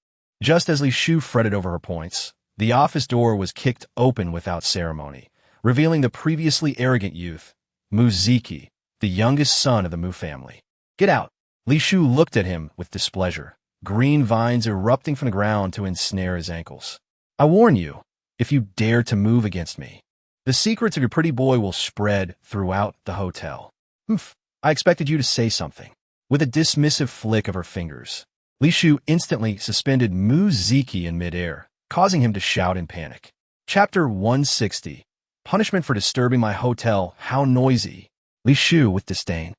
Just as Li Shu fretted over her points, the office door was kicked open without ceremony, revealing the previously arrogant youth, Muziki, the youngest son of the Mu family. Get out! Li Shu looked at him with displeasure, green vines erupting from the ground to ensnare his ankles. I warn you, if you dare to move against me, the secrets of your pretty boy will spread throughout the hotel. Humph, I expected you to say something. With a dismissive flick of her fingers, Li Shu instantly suspended Muziki in midair, causing him to shout in panic. Chapter 160. Punishment for disturbing my hotel, how noisy. Li Shu, with disdain,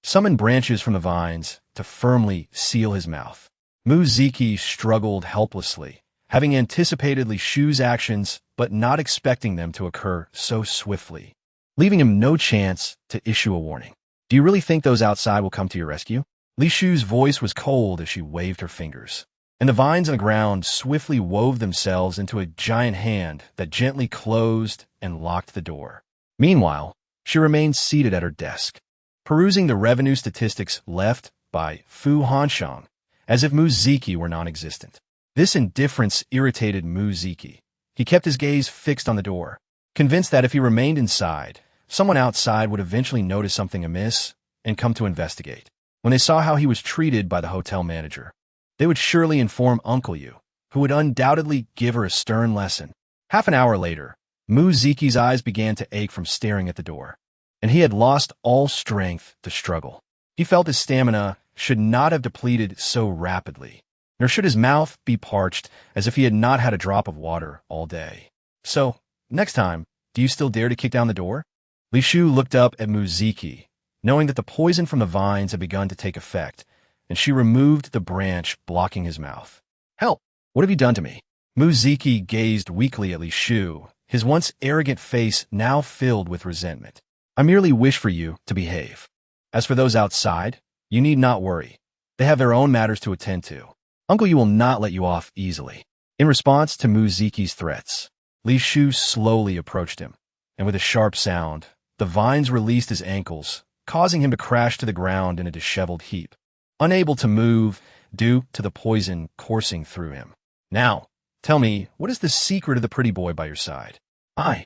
summoned branches from the vines to firmly seal his mouth. Muziki struggled helplessly, having anticipated Li Shu's actions but not expecting them to occur so swiftly, leaving him no chance to issue a warning. Do you really think those outside will come to your rescue? Li Shu's voice was cold as she waved her fingers, and the vines on the ground swiftly wove themselves into a giant hand that gently closed and locked the door. Meanwhile, she remained seated at her desk, perusing the revenue statistics left by Fu Hansheng, as if Muziki were non-existent. This indifference irritated Muziki. He kept his gaze fixed on the door, convinced that if he remained inside, someone outside would eventually notice something amiss and come to investigate. When they saw how he was treated by the hotel manager, they would surely inform Uncle Yu, who would undoubtedly give her a stern lesson. Half an hour later, Muziki's eyes began to ache from staring at the door, and he had lost all strength to struggle. He felt his stamina should not have depleted so rapidly, nor should his mouth be parched as if he had not had a drop of water all day. So, next time, do you still dare to kick down the door? Li Shu looked up at Muziki, knowing that the poison from the vines had begun to take effect, and she removed the branch blocking his mouth. Help! What have you done to me? Muziki gazed weakly at Li Shu, his once arrogant face now filled with resentment. I merely wish for you to behave. As for those outside, you need not worry. They have their own matters to attend to. Uncle Yu will not let you off easily. In response to Muziki's threats, Li Shu slowly approached him, and with a sharp sound, the vines released his ankles, causing him to crash to the ground in a disheveled heap, unable to move due to the poison coursing through him. Now, tell me, what is the secret of the pretty boy by your side? I.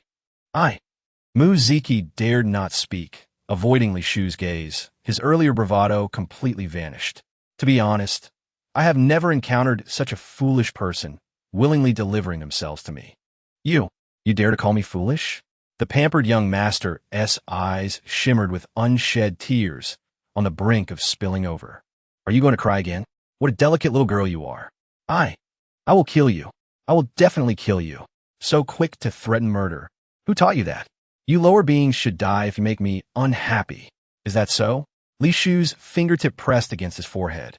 Muziki dared not speak, avoiding Li Shu's gaze. His earlier bravado completely vanished. To be honest, I have never encountered such a foolish person, willingly delivering themselves to me. You dare to call me foolish? The pampered young master's eyes shimmered with unshed tears, on the brink of spilling over. Are you going to cry again? What a delicate little girl you are. I will kill you. I will definitely kill you. So quick to threaten murder. Who taught you that? You lower beings should die if you make me unhappy. Is that so? Li Shu's fingertip pressed against his forehead,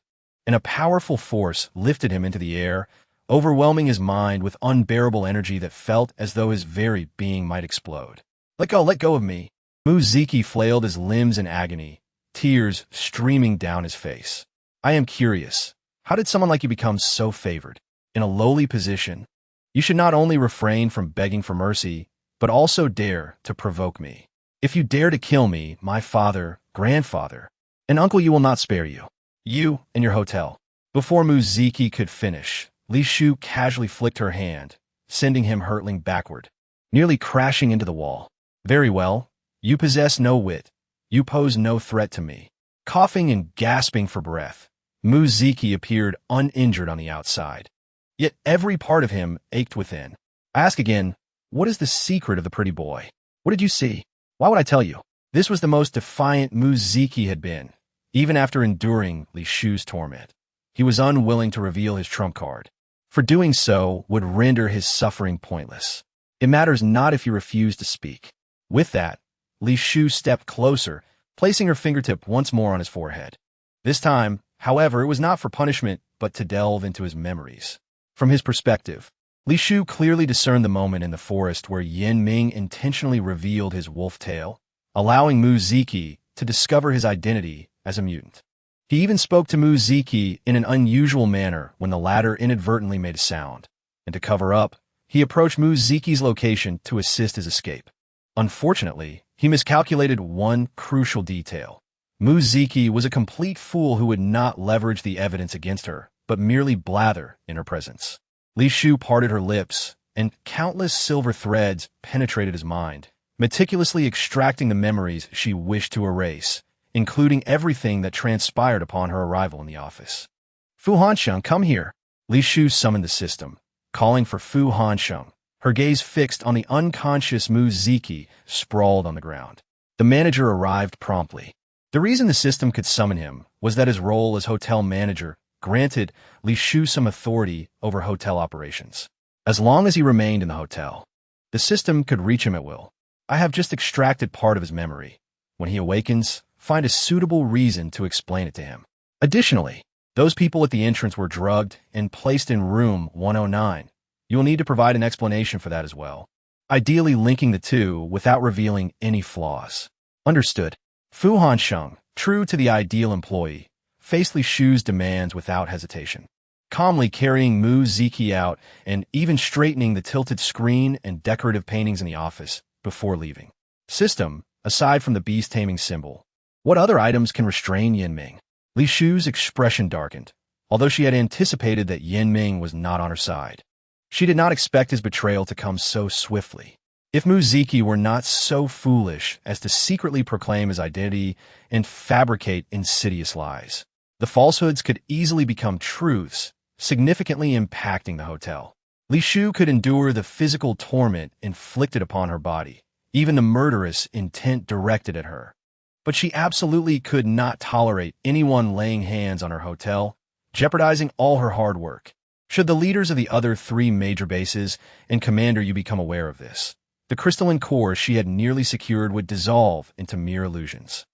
and a powerful force lifted him into the air, overwhelming his mind with unbearable energy that felt as though his very being might explode. Let go of me. Muziki flailed his limbs in agony, tears streaming down his face. I am curious. How did someone like you become so favored? In a lowly position, you should not only refrain from begging for mercy, but also dare to provoke me. If you dare to kill me, my father, grandfather, and Uncle Yu will not spare you. You and your hotel. Before Muziki could finish, Li Shu casually flicked her hand, sending him hurtling backward, nearly crashing into the wall. Very well. You possess no wit. You pose no threat to me. Coughing and gasping for breath, Muziki appeared uninjured on the outside. Yet every part of him ached within. I ask again, what is the secret of the pretty boy? What did you see? Why would I tell you? This was the most defiant Muziki had been, even after enduring Li Shu's torment. He was unwilling to reveal his trump card, for doing so would render his suffering pointless. It matters not if you refuse to speak. With that, Li Shu stepped closer, placing her fingertip once more on his forehead. This time, however, it was not for punishment, but to delve into his memories. From his perspective, Li Shu clearly discerned the moment in the forest where Yin Ming intentionally revealed his wolf tail, allowing Muziki to discover his identity as a mutant. He even spoke to Muziki in an unusual manner when the latter inadvertently made a sound, and to cover up, he approached Muziki's location to assist his escape. Unfortunately, he miscalculated one crucial detail. Muziki was a complete fool who would not leverage the evidence against her, but merely blather in her presence. Li Shu parted her lips, and countless silver threads penetrated his mind, meticulously extracting the memories she wished to erase, including everything that transpired upon her arrival in the office. Fu Hansheng, come here. Li Shu summoned the system, calling for Fu Hansheng, her gaze fixed on the unconscious Muziki sprawled on the ground. The manager arrived promptly. The reason the system could summon him was that his role as hotel manager granted Li Shu some authority over hotel operations. As long as he remained in the hotel, the system could reach him at will. I have just extracted part of his memory. When he awakens, find a suitable reason to explain it to him. Additionally, those people at the entrance were drugged and placed in room 109. You will need to provide an explanation for that as well, ideally linking the two without revealing any flaws. Understood. Fu Hansheng, true to the ideal employee, faced Li Shu's demands without hesitation, calmly carrying Muziki out and even straightening the tilted screen and decorative paintings in the office before leaving. System, aside from the beast-taming symbol, what other items can restrain Yin Ming? Li Shu's expression darkened, although she had anticipated that Yin Ming was not on her side. She did not expect his betrayal to come so swiftly. If Muziki were not so foolish as to secretly proclaim his identity and fabricate insidious lies, the falsehoods could easily become truths, significantly impacting the hotel. Li Shu could endure the physical torment inflicted upon her body, even the murderous intent directed at her. But she absolutely could not tolerate anyone laying hands on her hotel, jeopardizing all her hard work. Should the leaders of the other 3 major bases and Commander Yu become aware of this, the crystalline core she had nearly secured would dissolve into mere illusions.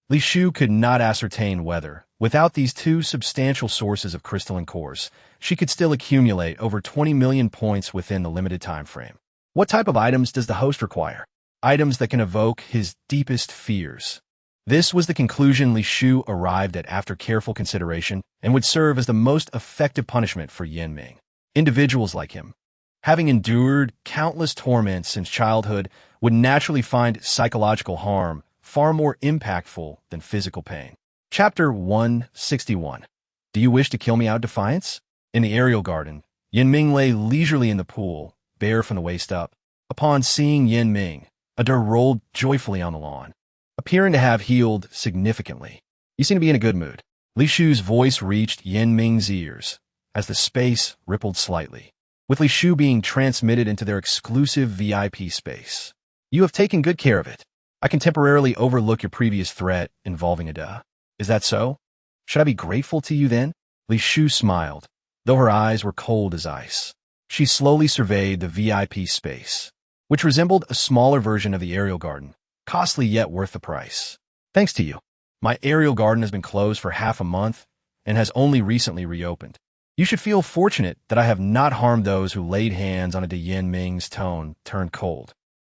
Li Shu could not ascertain whether, without these 2 substantial sources of crystalline cores, she could still accumulate over 20 million points within the limited time frame. What type of items does the host require? Items that can evoke his deepest fears. This was the conclusion Li Shu arrived at after careful consideration and would serve as the most effective punishment for Yin Ming. Individuals like him, having endured countless torments since childhood, would naturally find psychological harm far more impactful than physical pain. Chapter 161. Do you wish to kill me out of defiance? In the aerial garden, Yin Ming lay leisurely in the pool, bare from the waist up. Upon seeing Yin Ming, a deer rolled joyfully on the lawn, appearing to have healed significantly. You seem to be in a good mood. Li Shu's voice reached Yin Ming's ears as the space rippled slightly, with Li Shu being transmitted into their exclusive VIP space. You have taken good care of it. I can temporarily overlook your previous threat involving Ada. Is that so? Should I be grateful to you then? Li Shu smiled, though her eyes were cold as ice. She slowly surveyed the VIP space, which resembled a smaller version of the aerial garden, costly yet worth the price. Thanks to you, my aerial garden has been closed for half a month and has only recently reopened. You should feel fortunate that I have not harmed those who laid hands on a Yin Ming's tone turned cold.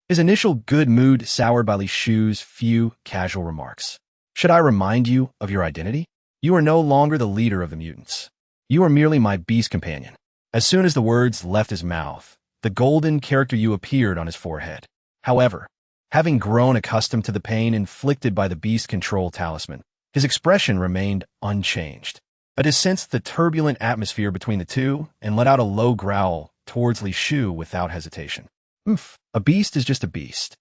His initial good mood soured by Li Shu's few casual remarks. Should I remind you of your identity? You are no longer the leader of the mutants. You are merely my beast companion. As soon as the words left his mouth, the golden character you appeared on his forehead. However, having grown accustomed to the pain inflicted by the beast control talisman, his expression remained unchanged. Ada sensed the turbulent atmosphere between the two and let out a low growl towards Li Shu without hesitation. A beast is just a beast.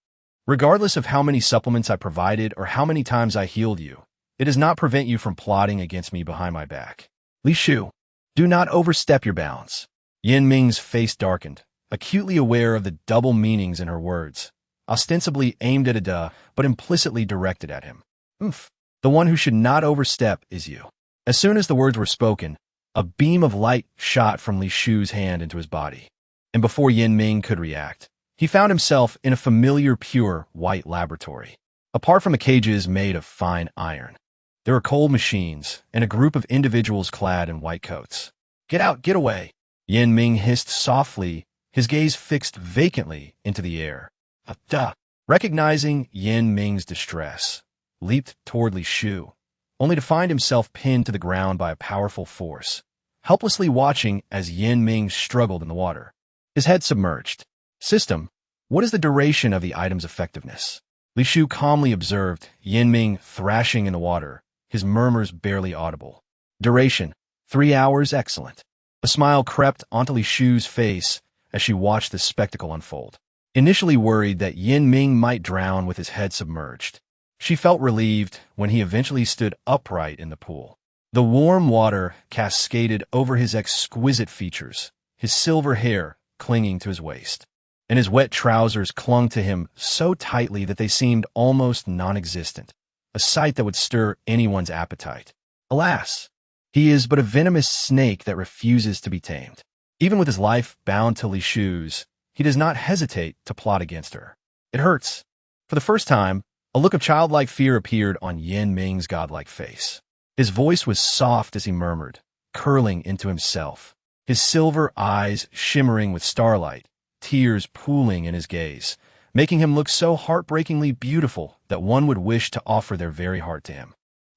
Regardless of how many supplements I provided or how many times I healed you, it does not prevent you from plotting against me behind my back. Li Shu, do not overstep your bounds. Yin Ming's face darkened, acutely aware of the double meanings in her words, ostensibly aimed at Ada, but implicitly directed at him. The one who should not overstep is you. As soon as the words were spoken, a beam of light shot from Li Shu's hand into his body, and before Yin Ming could react, he found himself in a familiar pure white laboratory. Apart from the cages made of fine iron, there were cold machines and a group of individuals clad in white coats. Get out, get away! Yin Ming hissed softly, his gaze fixed vacantly into the air. Ada, recognizing Yin Ming's distress, leaped toward Li Shu, only to find himself pinned to the ground by a powerful force, helplessly watching as Yin Ming struggled in the water, his head submerged. System, what is the duration of the item's effectiveness? Li Shu calmly observed Yin Ming thrashing in the water, his murmurs barely audible. Duration, 3 hours, excellent. A smile crept onto Li Shu's face as she watched the spectacle unfold. Initially worried that Yin Ming might drown with his head submerged, she felt relieved when he eventually stood upright in the pool. The warm water cascaded over his exquisite features, his silver hair clinging to his waist, and his wet trousers clung to him so tightly that they seemed almost non-existent, a sight that would stir anyone's appetite. Alas, he is but a venomous snake that refuses to be tamed. Even with his life bound to Li Shu's, he does not hesitate to plot against her. It hurts. For the first time, a look of childlike fear appeared on Yin Ming's godlike face. His voice was soft as he murmured, curling into himself, his silver eyes shimmering with starlight, tears pooling in his gaze, making him look so heartbreakingly beautiful that one would wish to offer their very heart to him.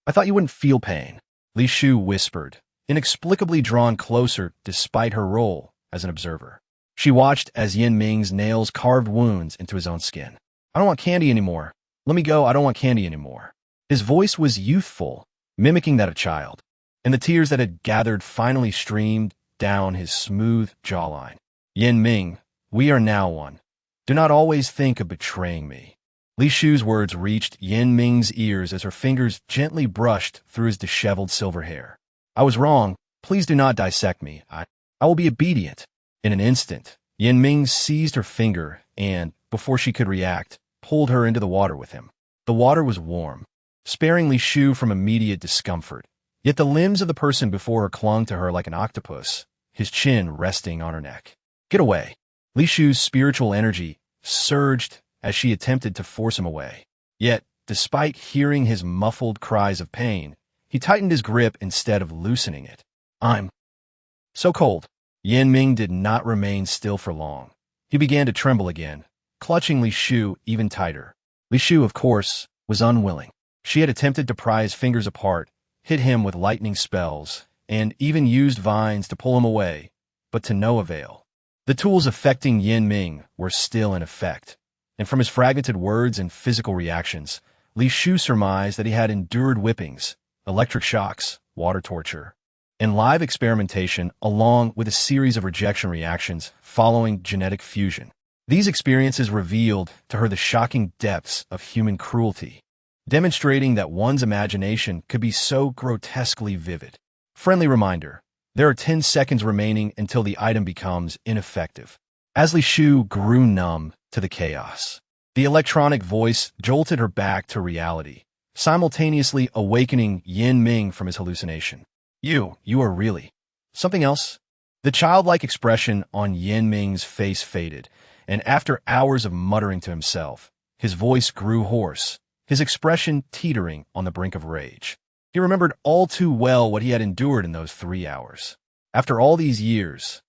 I thought you wouldn't feel pain, Li Shu whispered, inexplicably drawn closer despite her role as an observer. She watched as Yin Ming's nails carved wounds into his own skin. I don't want candy anymore. Let me go, I don't want candy anymore. His voice was youthful, mimicking that of a child, and the tears that had gathered finally streamed down his smooth jawline. Yin Ming, we are now one. Do not always think of betraying me. Li Shu's words reached Yin Ming's ears as her fingers gently brushed through his disheveled silver hair. I was wrong. Please do not dissect me. I will be obedient. In an instant, Yin Ming seized her finger and, before she could react, pulled her into the water with him. The water was warm, sparing Li Shu from immediate discomfort, yet the limbs of the person before her clung to her like an octopus, his chin resting on her neck. Get away. Li Shu's spiritual energy surged as she attempted to force him away. Yet, despite hearing his muffled cries of pain, he tightened his grip instead of loosening it. I'm so cold. Yin Ming did not remain still for long, He began to tremble again, clutching Li Shu even tighter. Li Shu, of course, was unwilling. She had attempted to pry his fingers apart, hit him with lightning spells, and even used vines to pull him away, but to no avail. The tools affecting Yin Ming were still in effect, and from his fragmented words and physical reactions, Li Shu surmised that he had endured whippings, electric shocks, water torture, and live experimentation along with a series of rejection reactions following genetic fusion. These experiences revealed to her the shocking depths of human cruelty, demonstrating that one's imagination could be so grotesquely vivid. Friendly reminder, there are 10 seconds remaining until the item becomes ineffective. As Li Shu grew numb to the chaos, the electronic voice jolted her back to reality, simultaneously awakening Yin Ming from his hallucination. You are really something else? The childlike expression on Yin Ming's face faded, and after hours of muttering to himself, his voice grew hoarse, his expression teetering on the brink of rage. He remembered all too well what he had endured in those 3 hours. After all these years,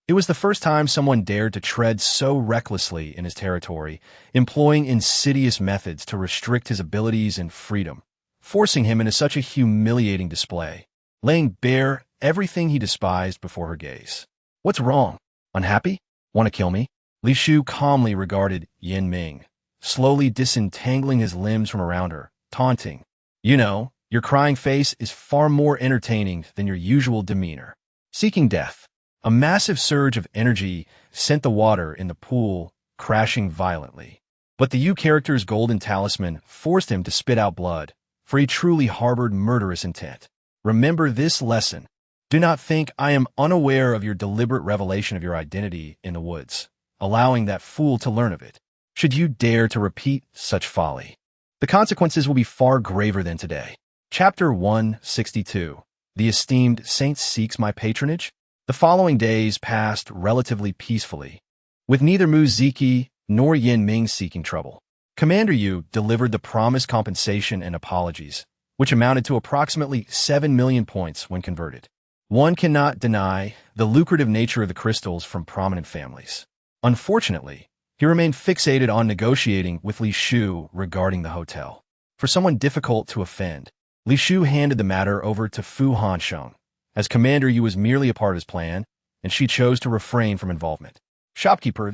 it was the first time someone dared to tread so recklessly in his territory, employing insidious methods to restrict his abilities and freedom, forcing him into such a humiliating display, laying bare everything he despised before her gaze. What's wrong? Unhappy? Want to kill me? Li Shu calmly regarded Yin Ming, slowly disentangling his limbs from around her, taunting. You know, your crying face is far more entertaining than your usual demeanor. Seeking death. A massive surge of energy sent the water in the pool crashing violently. But the U character's golden talisman forced him to spit out blood, for he truly harbored murderous intent. Remember this lesson. Do not think I am unaware of your deliberate revelation of your identity in the woods, allowing that fool to learn of it. Should you dare to repeat such folly, the consequences will be far graver than today. Chapter 162. The esteemed saint seeks my patronage? The following days passed relatively peacefully, with neither Mu Ziki nor Yin Ming seeking trouble. Commander Yu delivered the promised compensation and apologies, which amounted to approximately 7 million points when converted. One cannot deny the lucrative nature of the crystals from prominent families. Unfortunately, he remained fixated on negotiating with Li Shu regarding the hotel. For someone difficult to offend, Li Shu handed the matter over to Fu Hansheng, as Commander Yu was merely a part of his plan, and she chose to refrain from involvement. Shopkeeper,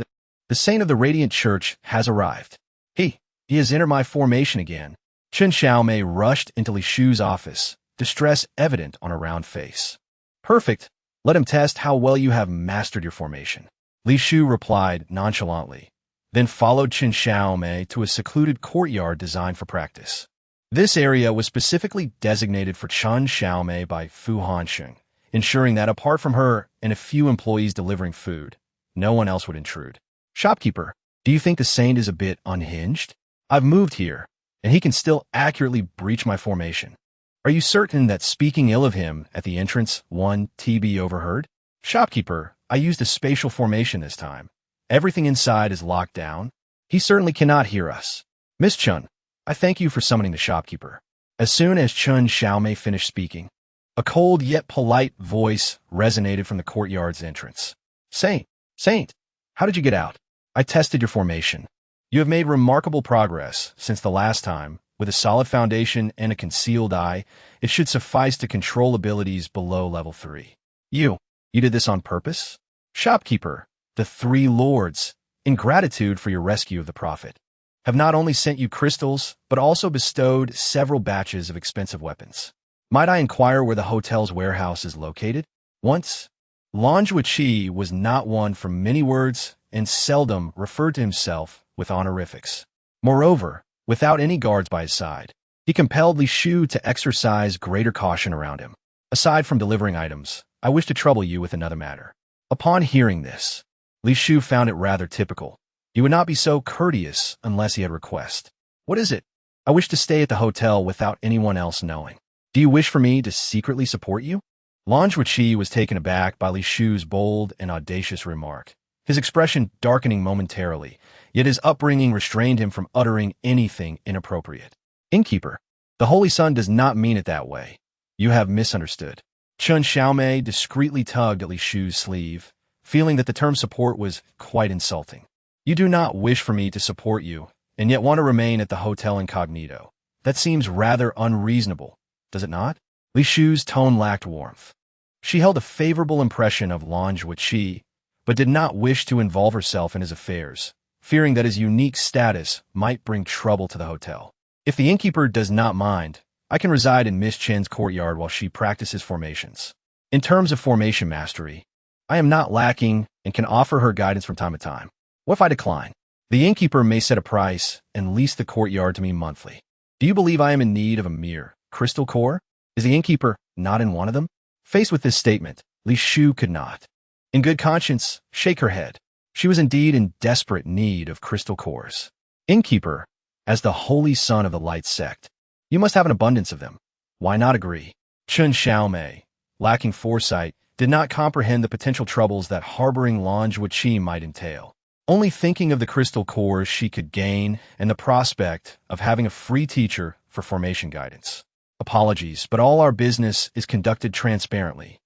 the saint of the Radiant Church has arrived. He has entered my formation again. Chen Xiaomei rushed into Li Shu's office, distress evident on her round face. Perfect. Let him test how well you have mastered your formation. Li Shu replied nonchalantly, then followed Chen Xiaomei to a secluded courtyard designed for practice. This area was specifically designated for Chen Xiaomei by Fu Hansheng, ensuring that apart from her and a few employees delivering food, no one else would intrude. Shopkeeper, do you think the saint is a bit unhinged? I've moved here, and he can still accurately breach my formation. Are you certain that speaking ill of him at the entrance won't be overheard? Shopkeeper, I used a spatial formation this time. Everything inside is locked down. He certainly cannot hear us. Miss Chun, I thank you for summoning the shopkeeper. As soon as Chen Xiaomei finished speaking, a cold yet polite voice resonated from the courtyard's entrance. Saint, how did you get out? I tested your formation. You have made remarkable progress since the last time. With a solid foundation and a concealed eye, it should suffice to control abilities below level 3. You did this on purpose? Shopkeeper, the 3 lords, in gratitude for your rescue of the prophet, have not only sent you crystals, but also bestowed several batches of expensive weapons. Might I inquire where the hotel's warehouse is located? Once, Lan Zhuqi was not one for many words and seldom referred to himself with honorifics. Moreover, without any guards by his side, he compelled Li Shu to exercise greater caution around him. Aside from delivering items, I wish to trouble you with another matter. Upon hearing this, Li Shu found it rather typical. He would not be so courteous unless he had request. What is it? I wish to stay at the hotel without anyone else knowing. Do you wish for me to secretly support you? Lan Zhuqi was taken aback by Li Shu's bold and audacious remark, his expression darkening momentarily, yet his upbringing restrained him from uttering anything inappropriate. Innkeeper, the Holy Sun does not mean it that way. You have misunderstood. Chen Xiaomei discreetly tugged at Li Shu's sleeve, feeling that the term support was quite insulting. You do not wish for me to support you, and yet want to remain at the hotel incognito. That seems rather unreasonable, does it not? Li Shu's tone lacked warmth. She held a favorable impression of Lan Zhuqi, but did not wish to involve herself in his affairs, fearing that his unique status might bring trouble to the hotel. If the innkeeper does not mind, I can reside in Miss Chen's courtyard while she practices formations. In terms of formation mastery, I am not lacking and can offer her guidance from time to time. What if I decline? The innkeeper may set a price and lease the courtyard to me monthly. Do you believe I am in need of a mere crystal core? Is the innkeeper not in one of them? Faced with this statement, Li Shu could not, in good conscience, shake her head. She was indeed in desperate need of crystal cores. Innkeeper, as the holy son of the light sect, you must have an abundance of them. Why not agree? Chen Xiaomei, lacking foresight, did not comprehend the potential troubles that harboring Lan Zhuqi might entail. Only thinking of the crystal cores she could gain and the prospect of having a free teacher for formation guidance. Apologies, but all our business is conducted transparently.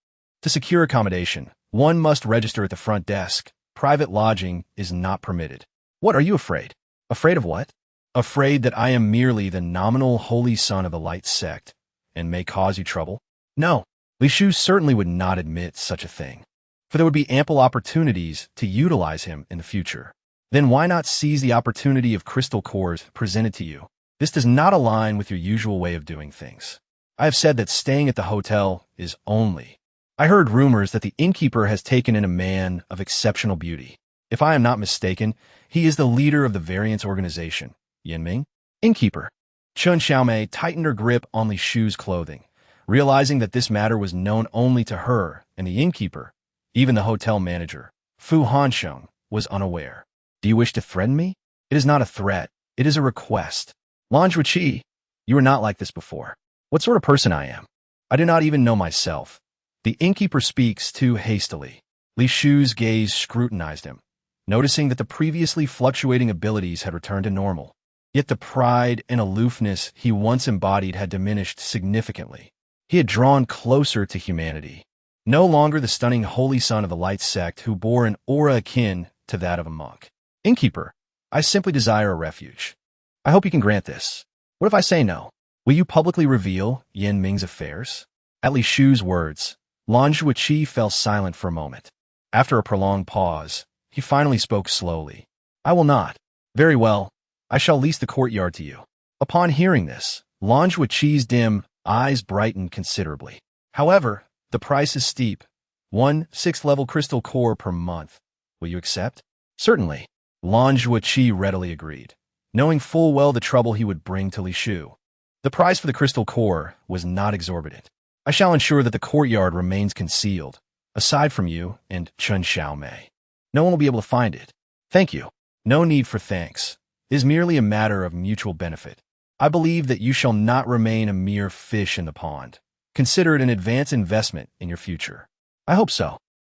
To secure accommodation, one must register at the front desk. Private lodging is not permitted. What are you afraid? Afraid of what? Afraid that I am merely the nominal holy son of the light sect and may cause you trouble? No, Li Shu certainly would not admit such a thing, for there would be ample opportunities to utilize him in the future. Then why not seize the opportunity of crystal cores presented to you? This does not align with your usual way of doing things. I have said that staying at the hotel is only. I heard rumors that the innkeeper has taken in a man of exceptional beauty. If I am not mistaken, he is the leader of the variance organization. Yinming? Innkeeper. Chen Xiaomei tightened her grip on Li Shu's clothing, realizing that this matter was known only to her and the innkeeper. Even the hotel manager, Fu Hansheng, was unaware. Do you wish to threaten me? It is not a threat. It is a request. Lan Zhuqi, you were not like this before. What sort of person I am? I do not even know myself. The innkeeper speaks too hastily. Li Shu's gaze scrutinized him, noticing that the previously fluctuating abilities had returned to normal. Yet the pride and aloofness he once embodied had diminished significantly. He had drawn closer to humanity. No longer the stunning holy son of the light sect who bore an aura akin to that of a monk. Innkeeper, I simply desire a refuge. I hope you can grant this. What if I say no? Will you publicly reveal Yin Ming's affairs? At Li Shu's words, Lan Zhuqi fell silent for a moment. After a prolonged pause, he finally spoke slowly. I will not. Very well. I shall lease the courtyard to you. Upon hearing this, Lan Zhuqi's dim eyes brightened considerably. However, the price is steep. 1 6th-level crystal core per month. Will you accept? Certainly. Lan Zhuqi readily agreed, knowing full well the trouble he would bring to Li Shu. The price for the crystal core was not exorbitant. I shall ensure that the courtyard remains concealed, aside from you and Chen Xiaomei. No one will be able to find it. Thank you. No need for thanks. It is merely a matter of mutual benefit. I believe that you shall not remain a mere fish in the pond. Consider it an advance investment in your future. I hope so.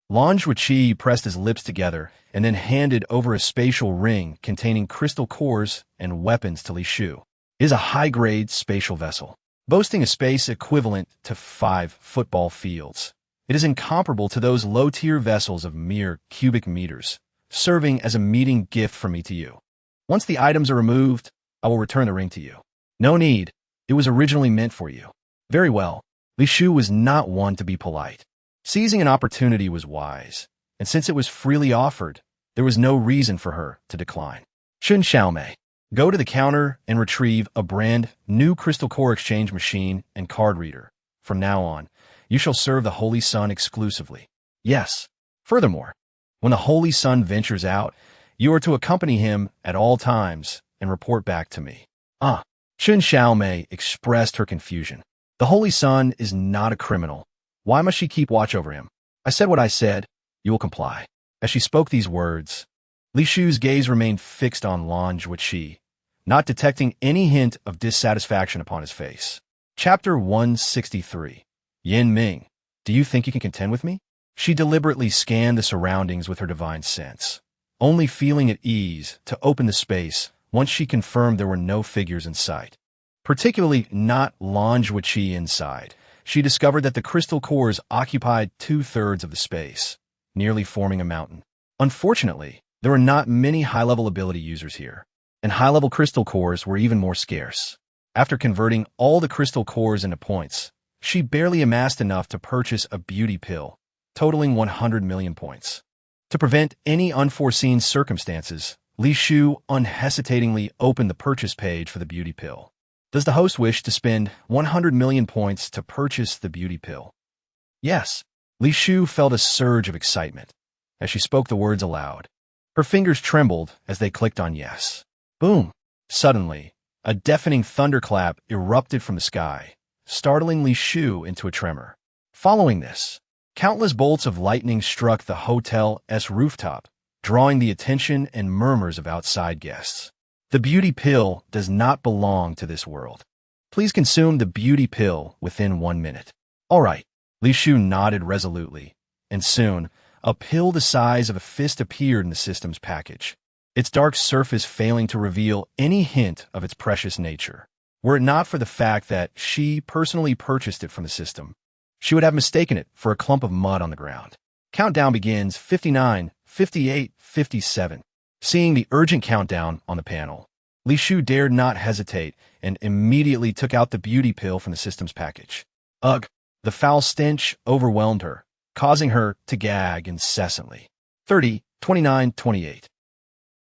Lan Zhuqi pressed his lips together and then handed over a spatial ring containing crystal cores and weapons to Li Shu. It is a high-grade spatial vessel, boasting a space equivalent to 5 football fields. It is incomparable to those low-tier vessels of mere cubic meters, serving as a meeting gift from me to you. Once the items are removed, I will return the ring to you. No need. It was originally meant for you. Very well. Li Shu was not one to be polite. Seizing an opportunity was wise, and since it was freely offered, there was no reason for her to decline. Chen Xiaomei, go to the counter and retrieve a brand new crystal core exchange machine and card reader. From now on, you shall serve the Holy Sun exclusively. Yes. Furthermore, when the Holy Sun ventures out, you are to accompany him at all times and report back to me. Chen Xiaomei expressed her confusion. The Holy Sun is not a criminal. Why must she keep watch over him? I said what I said. You will comply. As she spoke these words, Li Shu's gaze remained fixed on Lan Zhuqi, not detecting any hint of dissatisfaction upon his face. Chapter 163. Yin Ming, do you think you can contend with me? She deliberately scanned the surroundings with her divine sense, only feeling at ease to open the space once she confirmed there were no figures in sight. Particularly not Lan Zhuqi inside. She discovered that the crystal cores occupied 2/3 of the space. nearly forming a mountain. Unfortunately, there were not many high-level ability users here, and high-level crystal cores were even more scarce. After converting all the crystal cores into points, she barely amassed enough to purchase a beauty pill, totaling 100 million points. To prevent any unforeseen circumstances, Li Shu unhesitatingly opened the purchase page for the beauty pill. Does the host wish to spend 100 million points to purchase the beauty pill? Yes. Li Shu felt a surge of excitement as she spoke the words aloud. Her fingers trembled as they clicked on yes. Boom! Suddenly, a deafening thunderclap erupted from the sky, startling Li Shu into a tremor. Following this, countless bolts of lightning struck the hotel's rooftop, drawing the attention and murmurs of outside guests. The beauty pill does not belong to this world. Please consume the beauty pill within 1 minute. All right. Li Shu nodded resolutely, and soon, a pill the size of a fist appeared in the system's package, its dark surface failing to reveal any hint of its precious nature. Were it not for the fact that she personally purchased it from the system, she would have mistaken it for a clump of mud on the ground. Countdown begins 59, 58, 57. Seeing the urgent countdown on the panel, Li Shu dared not hesitate and immediately took out the beauty pill from the system's package. Ugh! The foul stench overwhelmed her, causing her to gag incessantly. 30, 29, 28.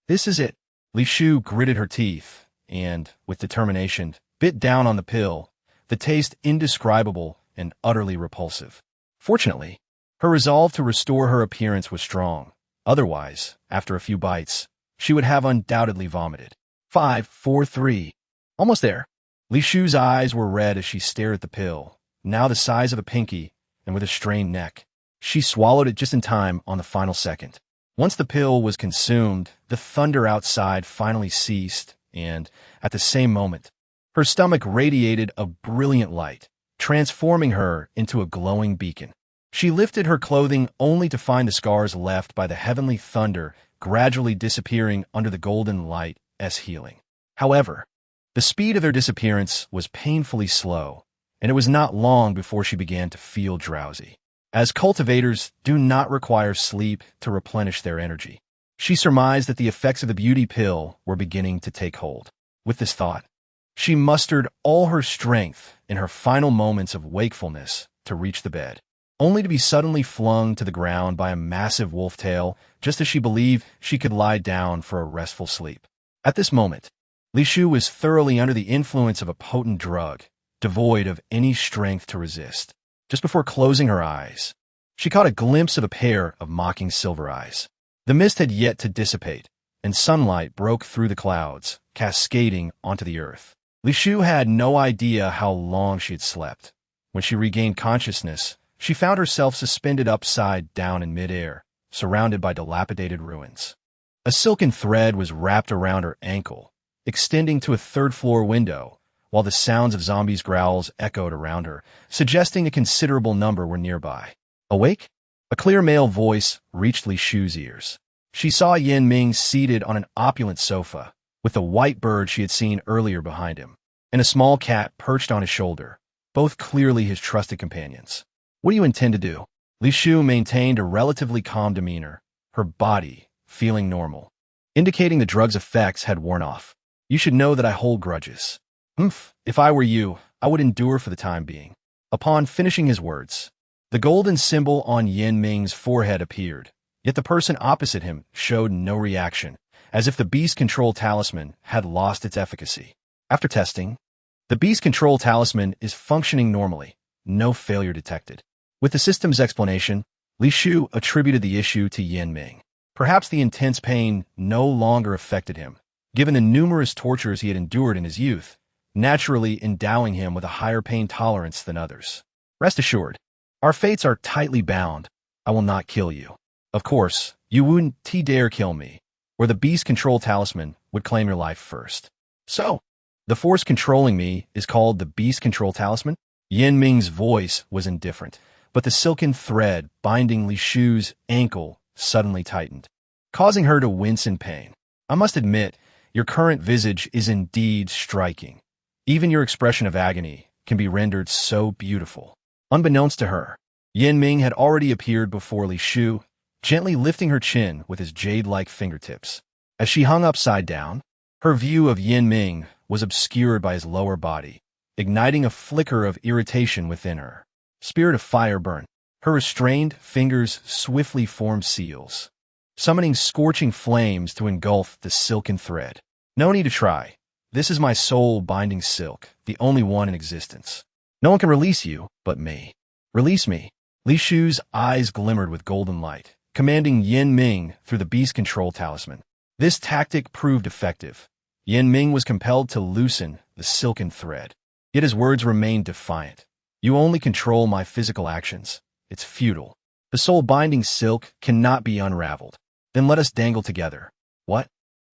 This is it. Li Shu gritted her teeth and, with determination, bit down on the pill, the taste indescribable and utterly repulsive. Fortunately, her resolve to restore her appearance was strong. Otherwise, after a few bites, she would have undoubtedly vomited. 5, 4, 3. Almost there. Li Shu's eyes were red as she stared at the pill, now the size of a pinky and with a strained neck. She swallowed it just in time on the final second. Once the pill was consumed, the thunder outside finally ceased, and, at the same moment, her stomach radiated a brilliant light, transforming her into a glowing beacon. She lifted her clothing only to find the scars left by the heavenly thunder gradually disappearing under the golden light's healing. However, the speed of their disappearance was painfully slow, and it was not long before she began to feel drowsy. As cultivators do not require sleep to replenish their energy, she surmised that the effects of the beauty pill were beginning to take hold. With this thought, she mustered all her strength in her final moments of wakefulness to reach the bed, only to be suddenly flung to the ground by a massive wolf tail just as she believed she could lie down for a restful sleep. At this moment, Li Shu was thoroughly under the influence of a potent drug, devoid of any strength to resist. Just before closing her eyes, she caught a glimpse of a pair of mocking silver eyes. The mist had yet to dissipate, and sunlight broke through the clouds, cascading onto the earth. Li Shu had no idea how long she had slept. When she regained consciousness, she found herself suspended upside down in midair, surrounded by dilapidated ruins. A silken thread was wrapped around her ankle, extending to a third-floor window, while the sounds of zombies' growls echoed around her, suggesting a considerable number were nearby. Awake? A clear male voice reached Li Shu's ears. She saw Yan Ming seated on an opulent sofa, with the white bird she had seen earlier behind him, and a small cat perched on his shoulder, both clearly his trusted companions. What do you intend to do? Li Shu maintained a relatively calm demeanor, her body feeling normal, indicating the drug's effects had worn off. You should know that I hold grudges. If I were you, I would endure for the time being. Upon finishing his words, the golden symbol on Yan Ming's forehead appeared, yet the person opposite him showed no reaction, as if the beast control talisman had lost its efficacy. After testing, the beast control talisman is functioning normally, no failure detected. With the system's explanation, Li Shu attributed the issue to Yan Ming. Perhaps the intense pain no longer affected him, given the numerous tortures he had endured in his youth, naturally endowing him with a higher pain tolerance than others. Rest assured, our fates are tightly bound. I will not kill you. Of course, you wouldn't dare kill me, or the beast control talisman would claim your life first. So, the force controlling me is called the beast control talisman? Yan Ming's voice was indifferent, but the silken thread binding Li Shu's ankle suddenly tightened, causing her to wince in pain. I must admit, your current visage is indeed striking. Even your expression of agony can be rendered so beautiful. Unbeknownst to her, Yan Ming had already appeared before Li Shu, gently lifting her chin with his jade-like fingertips. As she hung upside down, her view of Yin Ming was obscured by his lower body, igniting a flicker of irritation within her. Spirit of fire burn. Her restrained fingers swiftly formed seals, summoning scorching flames to engulf the silken thread. No need to try. This is my soul-binding silk, the only one in existence. No one can release you but me. Release me. Li Shu's eyes glimmered with golden light, commanding Yin Ming through the beast control talisman. This tactic proved effective. Yin Ming was compelled to loosen the silken thread. Yet his words remained defiant. You only control my physical actions. It's futile. The soul-binding silk cannot be unraveled. Then let us dangle together. What?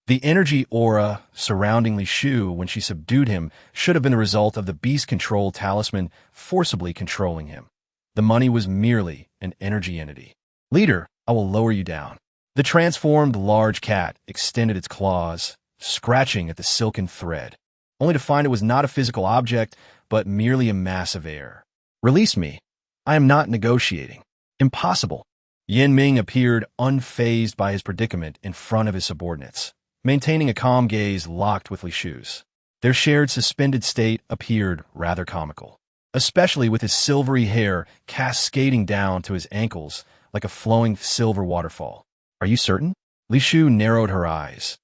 The energy aura surrounding Li Shu when she subdued him should have been the result of the beast control talisman forcibly controlling him. The money was merely an energy entity. Leader, I will lower you down. The transformed large cat extended its claws, scratching at the silken thread, only to find it was not a physical object, but merely a mass of air. Release me. I am not negotiating. Impossible. Yin Ming appeared unfazed by his predicament in front of his subordinates, maintaining a calm gaze locked with Li Shu's. Their shared suspended state appeared rather comical, especially with his silvery hair cascading down to his ankles like a flowing silver waterfall. Are you certain? Li Shu narrowed her eyes,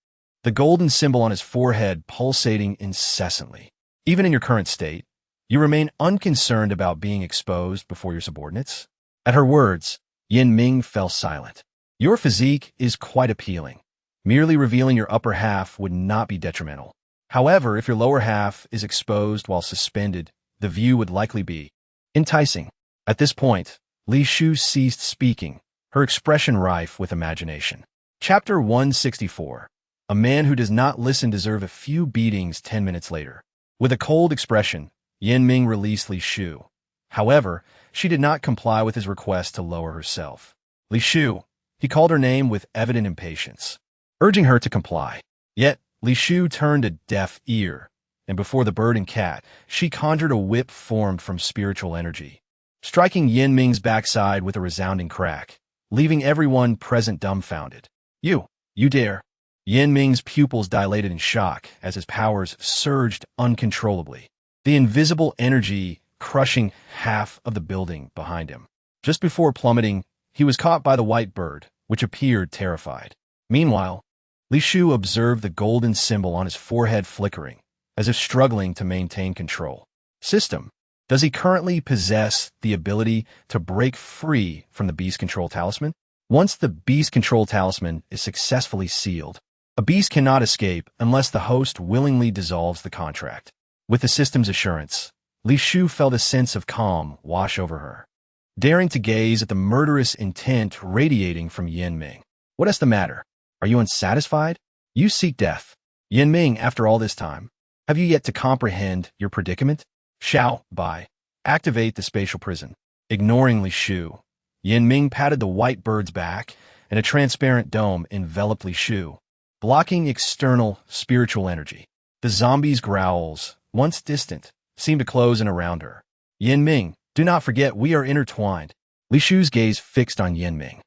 the golden symbol on his forehead pulsating incessantly. Even in your current state, you remain unconcerned about being exposed before your subordinates? At her words, Yin Ming fell silent. Your physique is quite appealing. Merely revealing your upper half would not be detrimental. However, if your lower half is exposed while suspended, the view would likely be enticing. At this point, Li Shu ceased speaking, her expression rife with imagination. Chapter 164. A man who does not listen deserves a few beatings 10 minutes later. With a cold expression, Yin Ming released Li Shu. However, she did not comply with his request to lower herself. Li Shu, he called her name with evident impatience, urging her to comply. Yet, Li Shu turned a deaf ear, and before the bird and cat, she conjured a whip formed from spiritual energy, striking Yin Ming's backside with a resounding crack, leaving everyone present dumbfounded. You dare. Yin Ming's pupils dilated in shock as his powers surged uncontrollably, the invisible energy crushing half of the building behind him. Just before plummeting, he was caught by the white bird, which appeared terrified. Meanwhile, Li Shu observed the golden symbol on his forehead flickering, as if struggling to maintain control. System. Does he currently possess the ability to break free from the beast control talisman? Once the beast control talisman is successfully sealed, a beast cannot escape unless the host willingly dissolves the contract. With the system's assurance, Li Shu felt a sense of calm wash over her, daring to gaze at the murderous intent radiating from Yin Ming. What is the matter? Are you unsatisfied? You seek death. Yin Ming, after all this time, have you yet to comprehend your predicament? Shao Bai, activate the spatial prison. Ignoring Li Shu, Yin Ming patted the white bird's back, and a transparent dome enveloped Li Shu, blocking external spiritual energy. The zombie's growls, once distant, seemed to close in around her. Yin Ming, do not forget we are intertwined. Li Shu's gaze fixed on Yin Ming,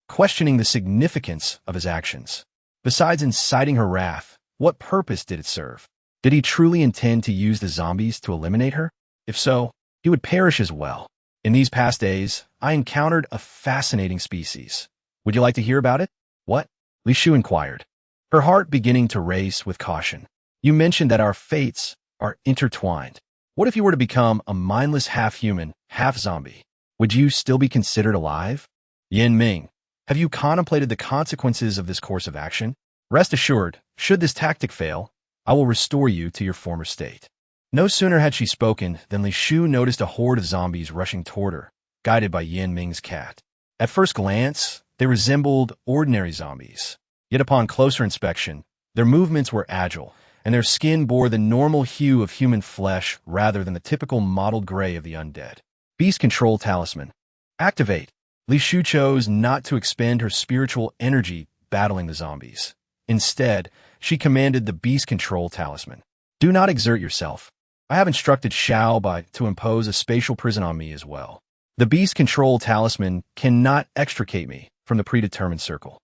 questioning the significance of his actions. Besides inciting her wrath, what purpose did it serve? Did he truly intend to use the zombies to eliminate her? If so, he would perish as well. In these past days, I encountered a fascinating species. Would you like to hear about it? What? Li Shu inquired, her heart beginning to race with caution. You mentioned that our fates are intertwined. What if you were to become a mindless half-human, half-zombie? Would you still be considered alive? Yin Ming, have you contemplated the consequences of this course of action? Rest assured, should this tactic fail, I will restore you to your former state. No sooner had she spoken than Li Shu noticed a horde of zombies rushing toward her, guided by Yin Ming's cat. At first glance, they resembled ordinary zombies. Yet upon closer inspection, their movements were agile, and their skin bore the normal hue of human flesh rather than the typical mottled gray of the undead. Beast Control Talisman. Activate. Li Shu chose not to expend her spiritual energy battling the zombies. Instead, she commanded the Beast Control Talisman. Do not exert yourself. I have instructed Shao Bai to impose a spatial prison on me as well. The Beast Control Talisman cannot extricate me from the predetermined circle.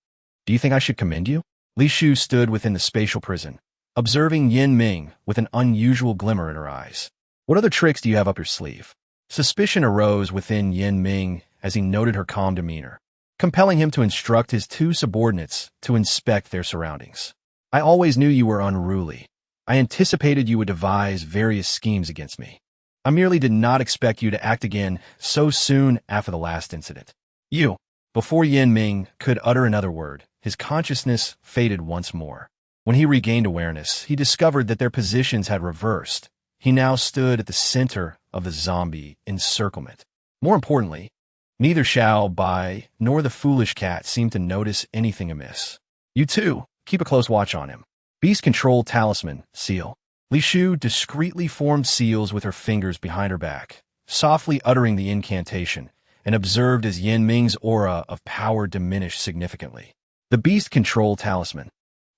Do you think I should commend you? Li Shu stood within the spatial prison, observing Yin Ming with an unusual glimmer in her eyes. What other tricks do you have up your sleeve? Suspicion arose within Yin Ming as he noted her calm demeanor, compelling him to instruct his two subordinates to inspect their surroundings. I always knew you were unruly. I anticipated you would devise various schemes against me. I merely did not expect you to act again so soon after the last incident. You. Before Yin Ming could utter another word, his consciousness faded once more. When he regained awareness, he discovered that their positions had reversed. He now stood at the center of the zombie encirclement. More importantly, neither Xiao Bai nor the foolish cat seemed to notice anything amiss. You too, keep a close watch on him. Beast Control Talisman, Seal. Li Shu discreetly formed seals with her fingers behind her back, softly uttering the incantation, and observed as Yin Ming's aura of power diminished significantly. The Beast Control Talisman,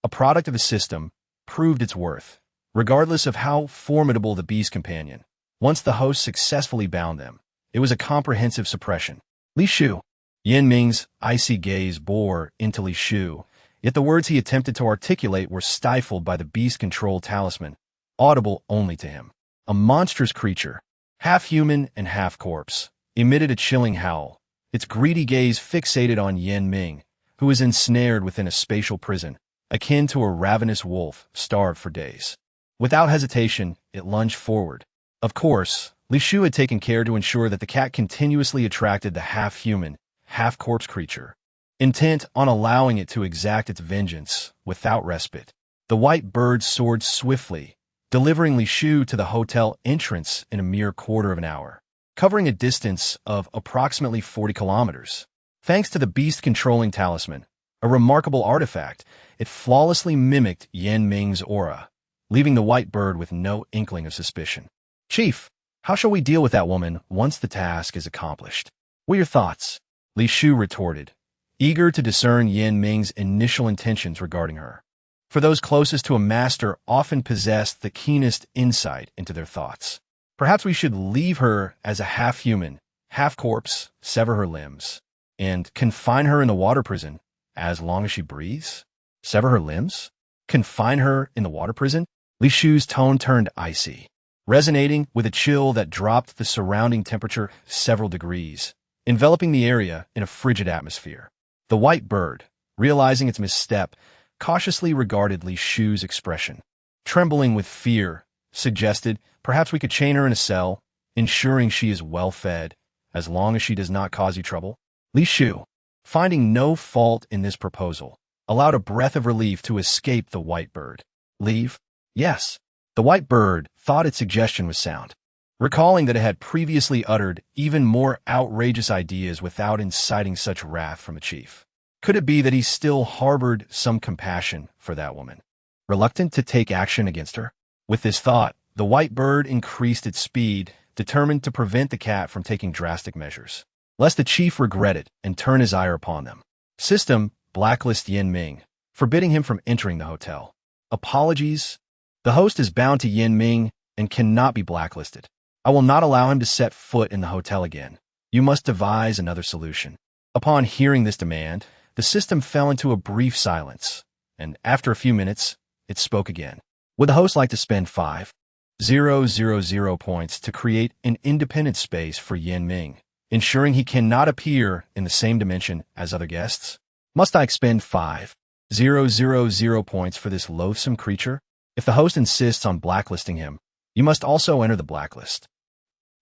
a product of the system, proved its worth, regardless of how formidable the beast companion. Once the host successfully bound them, it was a comprehensive suppression. Li Shu. Yin Ming's icy gaze bore into Li Shu, yet the words he attempted to articulate were stifled by the Beast Control Talisman, audible only to him. A monstrous creature, half human and half corpse, emitted a chilling howl, its greedy gaze fixated on Yin Ming, who was ensnared within a spatial prison, akin to a ravenous wolf starved for days. Without hesitation, it lunged forward. Of course, Li Shu had taken care to ensure that the cat continuously attracted the half-human, half-corpse creature, intent on allowing it to exact its vengeance without respite. The white bird soared swiftly, delivering Li Shu to the hotel entrance in a mere quarter of an hour, covering a distance of approximately 40 kilometers. Thanks to the beast-controlling talisman, a remarkable artifact, it flawlessly mimicked Yin Ming's aura, leaving the white bird with no inkling of suspicion. Chief, how shall we deal with that woman once the task is accomplished? What are your thoughts? Li Shu retorted, eager to discern Yin Ming's initial intentions regarding her. For those closest to a master often possessed the keenest insight into their thoughts. Perhaps we should leave her as a half-human, half-corpse, sever her limbs, and confine her in the water prison as long as she breathes? Sever her limbs? Confine her in the water prison? Li Shu's tone turned icy, resonating with a chill that dropped the surrounding temperature several degrees, enveloping the area in a frigid atmosphere. The white bird, realizing its misstep, cautiously regarded Li Shu's expression. Trembling with fear, suggested perhaps we could chain her in a cell, ensuring she is well fed, as long as she does not cause you trouble. Li Shu, finding no fault in this proposal, allowed a breath of relief to escape the white bird. Leave? Yes. The white bird thought its suggestion was sound, recalling that it had previously uttered even more outrageous ideas without inciting such wrath from the chief. Could it be that he still harbored some compassion for that woman, reluctant to take action against her? With this thought, the white bird increased its speed, determined to prevent the cat from taking drastic measures, lest the chief regret it and turn his ire upon them. System, blacklist Yin Ming, forbidding him from entering the hotel. Apologies. The host is bound to Yin Ming and cannot be blacklisted. I will not allow him to set foot in the hotel again. You must devise another solution. Upon hearing this demand, the system fell into a brief silence, and after a few minutes, it spoke again. Would the host like to spend 5,000 points to create an independent space for Yin Ming, ensuring he cannot appear in the same dimension as other guests? Must I expend 5,000 points for this loathsome creature? If the host insists on blacklisting him, you must also enter the blacklist.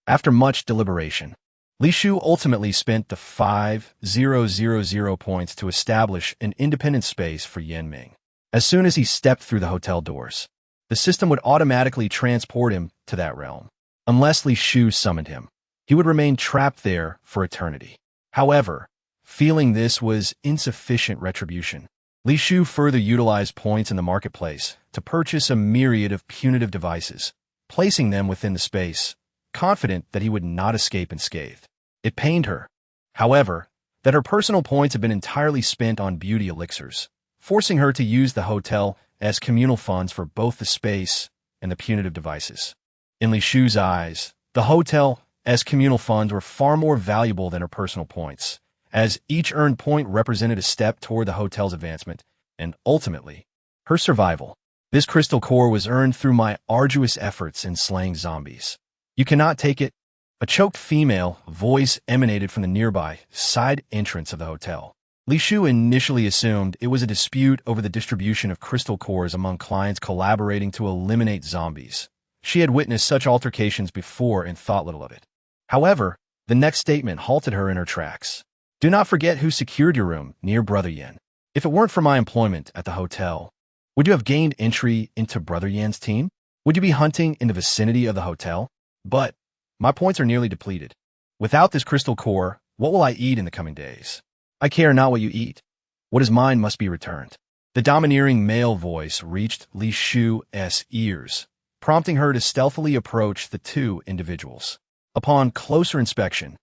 After much deliberation, Li Shu ultimately spent the 5,000 points to establish an independent space for Yin Ming. As soon as he stepped through the hotel doors, the system would automatically transport him to that realm. Unless Li Shu summoned him, he would remain trapped there for eternity. However, feeling this was insufficient retribution, Li Shu further utilized points in the marketplace to purchase a myriad of punitive devices, placing them within the space, confident that he would not escape unscathed. It pained her, however, that her personal points had been entirely spent on beauty elixirs, forcing her to use the hotel as communal funds for both the space and the punitive devices. In Li Shu's eyes, the hotel as communal funds were far more valuable than her personal points, as each earned point represented a step toward the hotel's advancement, and ultimately, her survival. This crystal core was earned through my arduous efforts in slaying zombies. You cannot take it. A choked female voice emanated from the nearby side entrance of the hotel. Li Shufei initially assumed it was a dispute over the distribution of crystal cores among clients collaborating to eliminate zombies. She had witnessed such altercations before and thought little of it. However, the next statement halted her in her tracks. Do not forget who secured your room near Brother Yan. If it weren't for my employment at the hotel, would you have gained entry into Brother Yan's team? Would you be hunting in the vicinity of the hotel? But my points are nearly depleted. Without this crystal core, what will I eat in the coming days? I care not what you eat. What is mine must be returned. The domineering male voice reached Li Shufei's ears, prompting her to stealthily approach the two individuals. Upon closer inspection,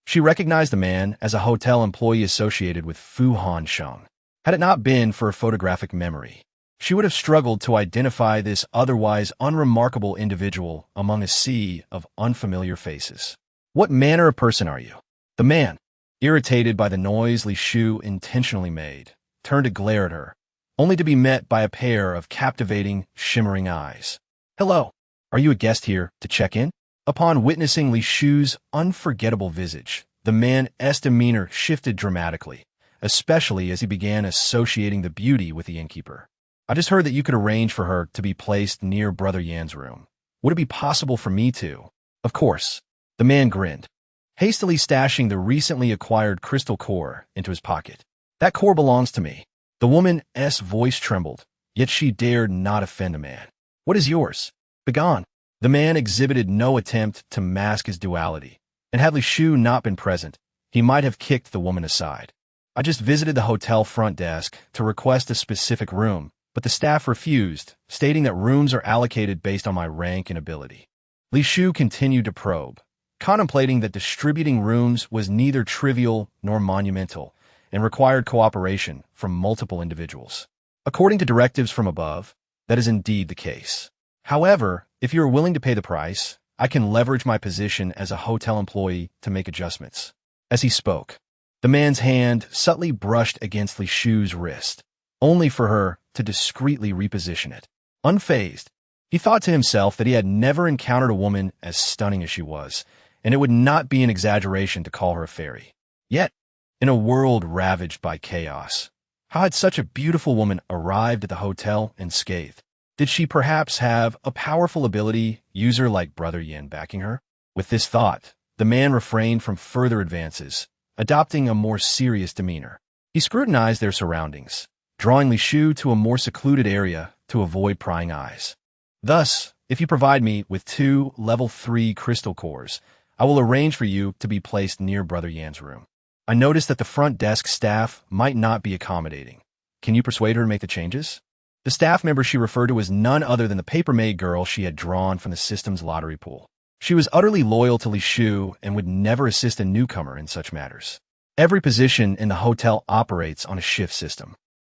she recognized the man as a hotel employee associated with Fu Hansheng. Had it not been for a photographic memory, she would have struggled to identify this otherwise unremarkable individual among a sea of unfamiliar faces. What manner of person are you? The man, irritated by the noise Li Shufei intentionally made, turned to glare at her, only to be met by a pair of captivating, shimmering eyes. Hello, are you a guest here to check in? Upon witnessing Li Shufei's unforgettable visage, the man's demeanor shifted dramatically, especially as he began associating the beauty with the innkeeper. I just heard that you could arrange for her to be placed near Brother Yan's room. Would it be possible for me to? Of course. The man grinned, hastily stashing the recently acquired crystal core into his pocket. That core belongs to me. The woman's voice trembled, yet she dared not offend the man. What is yours? Begone. The man exhibited no attempt to mask his duality, and had Li Shufei not been present, he might have kicked the woman aside. I just visited the hotel front desk to request a specific room, but the staff refused, stating that rooms are allocated based on my rank and ability. Li Shufei continued to probe, contemplating that distributing rooms was neither trivial nor monumental and required cooperation from multiple individuals. According to directives from above, that is indeed the case. However, if you are willing to pay the price, I can leverage my position as a hotel employee to make adjustments. As he spoke, the man's hand subtly brushed against Li Shufei's wrist, only for her to discreetly reposition it. Unfazed, he thought to himself that he had never encountered a woman as stunning as she was, and it would not be an exaggeration to call her a fairy. Yet, in a world ravaged by chaos, how had such a beautiful woman arrived at the hotel unscathed? Did she perhaps have a powerful ability user like Brother Yan backing her? With this thought, the man refrained from further advances, adopting a more serious demeanor. He scrutinized their surroundings, drawing Li Shufei to a more secluded area to avoid prying eyes. Thus, if you provide me with 2 level 3 crystal cores, I will arrange for you to be placed near Brother Yan's room. I noticed that the front desk staff might not be accommodating. Can you persuade her to make the changes? The staff member she referred to was none other than the paper-maid girl she had drawn from the system's lottery pool. She was utterly loyal to Li Shufei and would never assist a newcomer in such matters. Every position in the hotel operates on a shift system.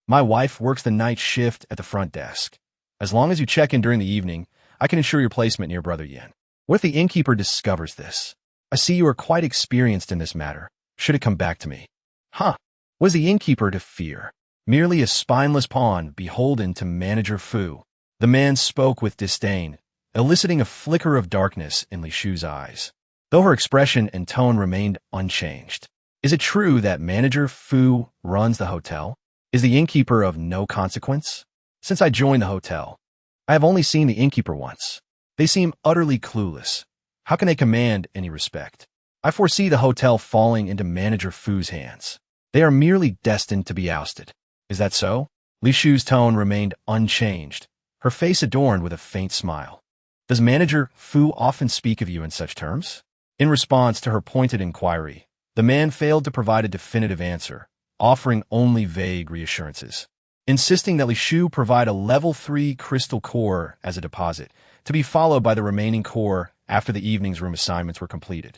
My wife works the night shift at the front desk. As long as you check in during the evening, I can ensure your placement near Brother Yan. What if the innkeeper discovers this? I see you are quite experienced in this matter. Should it come back to me? Huh. Was the innkeeper to fear? Merely a spineless pawn beholden to Manager Fu. The man spoke with disdain, eliciting a flicker of darkness in Li Shufei's eyes, though her expression and tone remained unchanged. Is it true that Manager Fu runs the hotel? Is the innkeeper of no consequence? Since I joined the hotel, I have only seen the innkeeper once. They seem utterly clueless. How can they command any respect? I foresee the hotel falling into Manager Fu's hands. They are merely destined to be ousted. Is that so? Li Shufei's tone remained unchanged, her face adorned with a faint smile. Does Manager Fu often speak of you in such terms? In response to her pointed inquiry, the man failed to provide a definitive answer, offering only vague reassurances, insisting that Li Shufei provide a level 3 crystal core as a deposit, to be followed by the remaining core after the evening's room assignments were completed.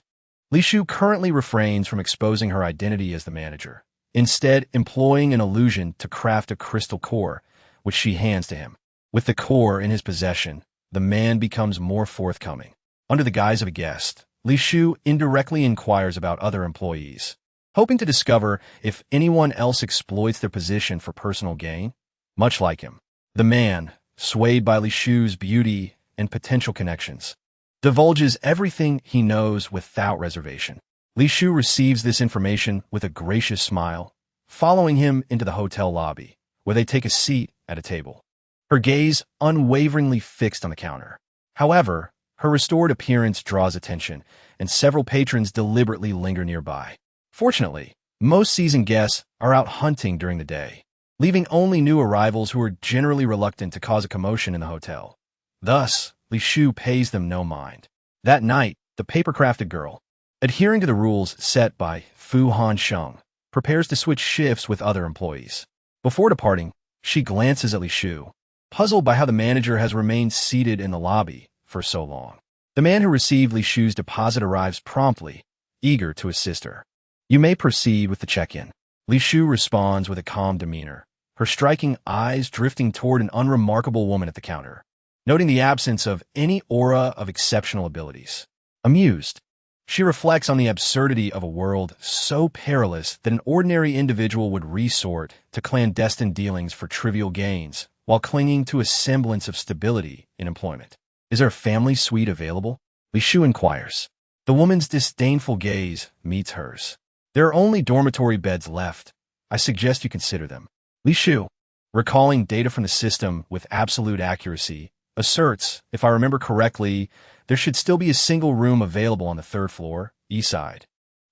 Li Shufei currently refrains from exposing her identity as the manager, instead employing an illusion to craft a crystal core, which she hands to him. With the core in his possession, the man becomes more forthcoming. Under the guise of a guest, Li Shufei indirectly inquires about other employees. hoping to discover if anyone else exploits their position for personal gain. Much like him, the man, swayed by Li Shu's beauty and potential connections, divulges everything he knows without reservation. Li Shu receives this information with a gracious smile, following him into the hotel lobby, where they take a seat at a table, her gaze unwaveringly fixed on the counter. However, her restored appearance draws attention, and several patrons deliberately linger nearby. Fortunately, most seasoned guests are out hunting during the day, leaving only new arrivals who are generally reluctant to cause a commotion in the hotel. Thus, Li Shu pays them no mind. That night, the paper-crafted girl, adhering to the rules set by Fu Hansheng, prepares to switch shifts with other employees. Before departing, she glances at Li Shu, puzzled by how the manager has remained seated in the lobby for so long. The man who received Li Shu's deposit arrives promptly, eager to assist her. "You may proceed with the check-in." Li Shu responds with a calm demeanor, her striking eyes drifting toward an unremarkable woman at the counter, noting the absence of any aura of exceptional abilities. Amused, she reflects on the absurdity of a world so perilous that an ordinary individual would resort to clandestine dealings for trivial gains while clinging to a semblance of stability in employment. "Is there a family suite available?" Li Shu inquires. The woman's disdainful gaze meets hers. "There are only dormitory beds left. I suggest you consider them." Li Shu, recalling data from the system with absolute accuracy, asserts, if I remember correctly, there should still be a single room available on the third floor, east side,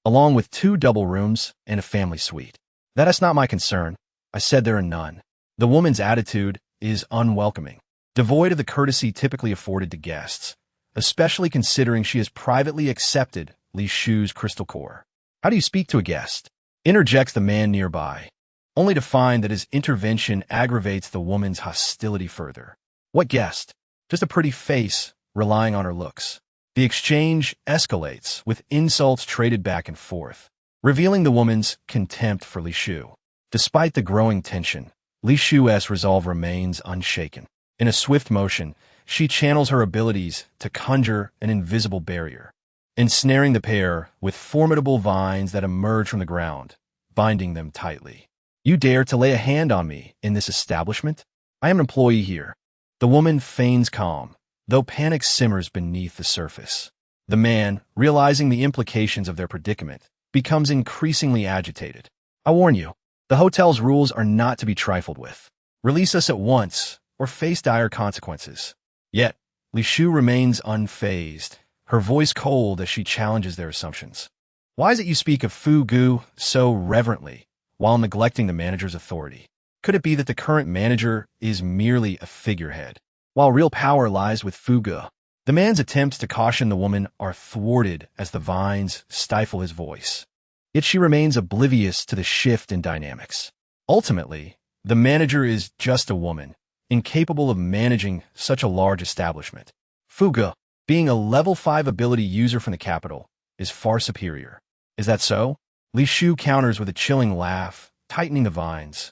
along with 2 double rooms and a family suite. "That is not my concern. I said there are none." The woman's attitude is unwelcoming, devoid of the courtesy typically afforded to guests, especially considering she has privately accepted Li Shu's crystal core. "How do you speak to a guest?" interjects the man nearby, only to find that his intervention aggravates the woman's hostility further. "What guest? Just a pretty face, relying on her looks." The exchange escalates, with insults traded back and forth, revealing the woman's contempt for Li Shu. Despite the growing tension, Li Shu's resolve remains unshaken. In a swift motion, she channels her abilities to conjure an invisible barrier, ensnaring the pair with formidable vines that emerge from the ground, binding them tightly. "You dare to lay a hand on me in this establishment? I am an employee here." The woman feigns calm, though panic simmers beneath the surface. The man, realizing the implications of their predicament, becomes increasingly agitated. "I warn you, the hotel's rules are not to be trifled with. Release us at once, or face dire consequences." Yet, Li Shu remains unfazed, her voice cold as she challenges their assumptions. "Why is it you speak of Fu Gu so reverently, while neglecting the manager's authority? Could it be that the current manager is merely a figurehead, while real power lies with Fu Gu?" The man's attempts to caution the woman are thwarted as the vines stifle his voice. Yet she remains oblivious to the shift in dynamics. Ultimately, the manager is just a woman, incapable of managing such a large establishment. Fu Gu, being a level 5 ability user from the capital, is far superior. "Is that so?" Li Shu counters with a chilling laugh, tightening the vines,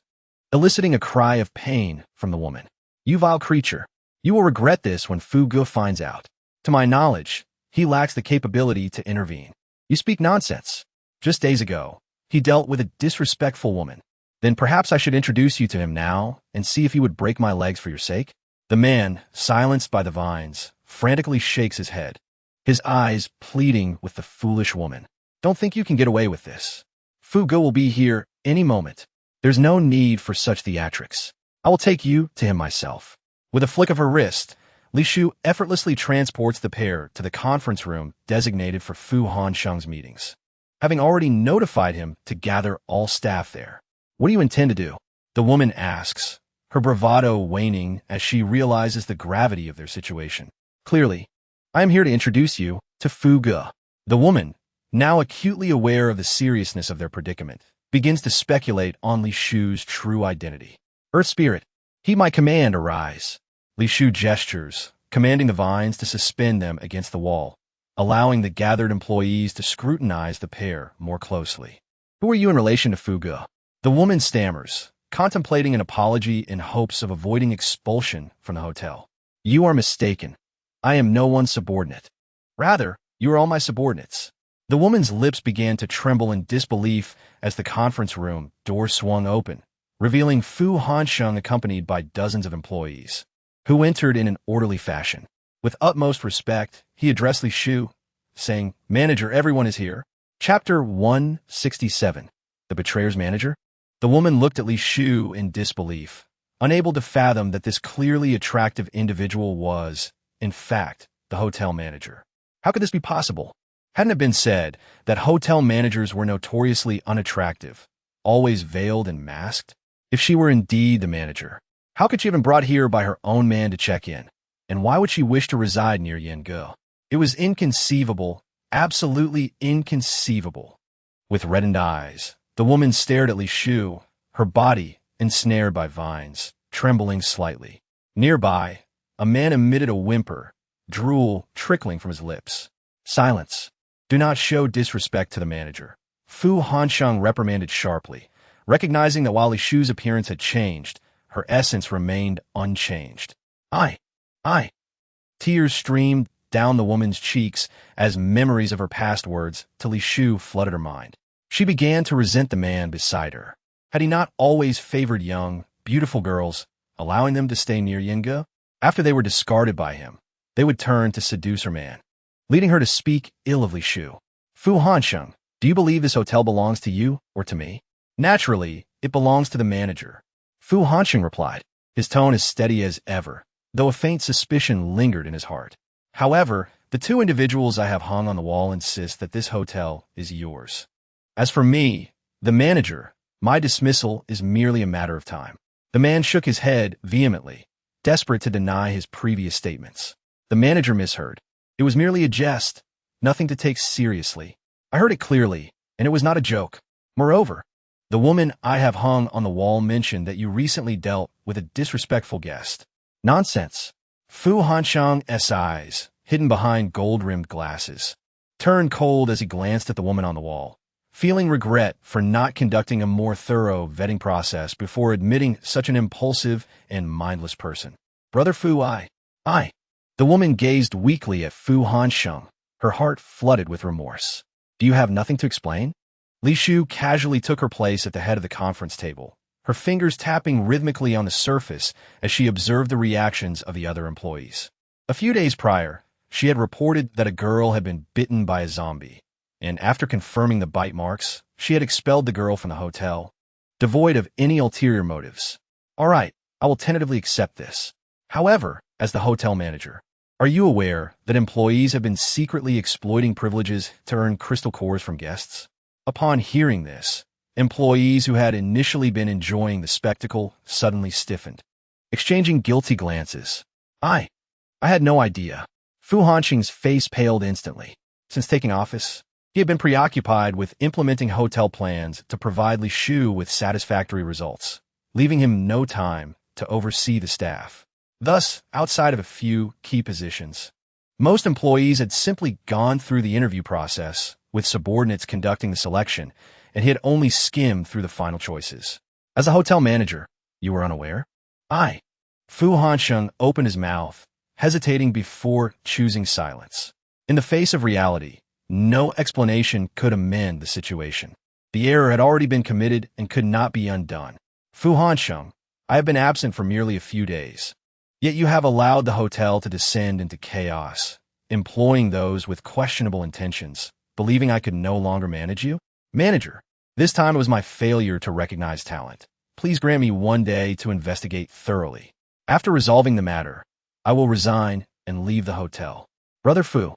eliciting a cry of pain from the woman. "You vile creature. You will regret this when Fu Gu finds out. To my knowledge, he lacks the capability to intervene." "You speak nonsense. Just days ago, he dealt with a disrespectful woman. Then perhaps I should introduce you to him now and see if he would break my legs for your sake?" The man, silenced by the vines, frantically shakes his head, his eyes pleading with the foolish woman. "Don't think you can get away with this. Fu Gu will be here any moment. There's no need for such theatrics. I will take you to him myself." With a flick of her wrist, Li Shu effortlessly transports the pair to the conference room designated for Fu Hansheng's meetings, having already notified him to gather all staff there. "What do you intend to do?" the woman asks, her bravado waning as she realizes the gravity of their situation. "Clearly, I am here to introduce you to Fu Gu." The woman, now acutely aware of the seriousness of their predicament, begins to speculate on Li Shu's true identity. "Earth Spirit, heed my command, arise." Li Shu gestures, commanding the vines to suspend them against the wall, allowing the gathered employees to scrutinize the pair more closely. "Who are you in relation to Fu Gu?" The woman stammers, contemplating an apology in hopes of avoiding expulsion from the hotel. "You are mistaken. I am no one's subordinate. Rather, you are all my subordinates." The woman's lips began to tremble in disbelief as the conference room door swung open, revealing Fu Hansheng accompanied by dozens of employees, who entered in an orderly fashion. With utmost respect, he addressed Li Shu, saying, "Manager, everyone is here." Chapter 167. The Betrayer's Manager? The woman looked at Li Shu in disbelief, unable to fathom that this clearly attractive individual was, in fact, the hotel manager. How could this be possible? Hadn't it been said that hotel managers were notoriously unattractive, always veiled and masked? If she were indeed the manager, how could she have been brought here by her own man to check in? And why would she wish to reside near Yenge? It was inconceivable, absolutely inconceivable. With reddened eyes, the woman stared at Li Shu, her body ensnared by vines, trembling slightly. Nearby, a man emitted a whimper, drool trickling from his lips. Silence. Do not show disrespect to the manager. Fu Hansheng reprimanded sharply, recognizing that while Li Shu's appearance had changed, her essence remained unchanged. I. Tears streamed down the woman's cheeks as memories of her past words to Li Shu flooded her mind. She began to resent the man beside her. Had he not always favored young, beautiful girls, allowing them to stay near Yenge? After they were discarded by him, they would turn to seduce her man, leading her to speak ill of Li Shu. Fu Hansheng, do you believe this hotel belongs to you or to me? Naturally, it belongs to the manager. Fu Hansheng replied, his tone as steady as ever, though a faint suspicion lingered in his heart. However, the two individuals I have hung on the wall insist that this hotel is yours. As for me, the manager, my dismissal is merely a matter of time. The man shook his head vehemently, desperate to deny his previous statements. The manager misheard. It was merely a jest, nothing to take seriously. I heard it clearly, and it was not a joke. Moreover, the woman I have hung on the wall mentioned that you recently dealt with a disrespectful guest. Nonsense. Fu Hansheng's eyes, hidden behind gold-rimmed glasses, turned cold as he glanced at the woman on the wall, feeling regret for not conducting a more thorough vetting process before admitting such an impulsive and mindless person. Brother Fu, I. The woman gazed weakly at Fu Hansheng, her heart flooded with remorse. Do you have nothing to explain? Li Shu casually took her place at the head of the conference table, her fingers tapping rhythmically on the surface as she observed the reactions of the other employees. A few days prior, she had reported that a girl had been bitten by a zombie, and after confirming the bite marks, she had expelled the girl from the hotel, devoid of any ulterior motives. All right, I will tentatively accept this. However, as the hotel manager, are you aware that employees have been secretly exploiting privileges to earn crystal cores from guests? Upon hearing this, employees who had initially been enjoying the spectacle suddenly stiffened, exchanging guilty glances. I had no idea. Fu Hansheng's face paled instantly. Since taking office, he had been preoccupied with implementing hotel plans to provide Li Shu with satisfactory results, leaving him no time to oversee the staff. Thus, outside of a few key positions, most employees had simply gone through the interview process, with subordinates conducting the selection, and he had only skimmed through the final choices. As a hotel manager, you were unaware? Fu Hansheng opened his mouth, hesitating before choosing silence. In the face of reality, no explanation could amend the situation. The error had already been committed and could not be undone. Fu Hansheng, I have been absent for merely a few days. Yet you have allowed the hotel to descend into chaos, employing those with questionable intentions, believing I could no longer manage you? Manager, this time it was my failure to recognize talent. Please grant me one day to investigate thoroughly. After resolving the matter, I will resign and leave the hotel. Brother Fu.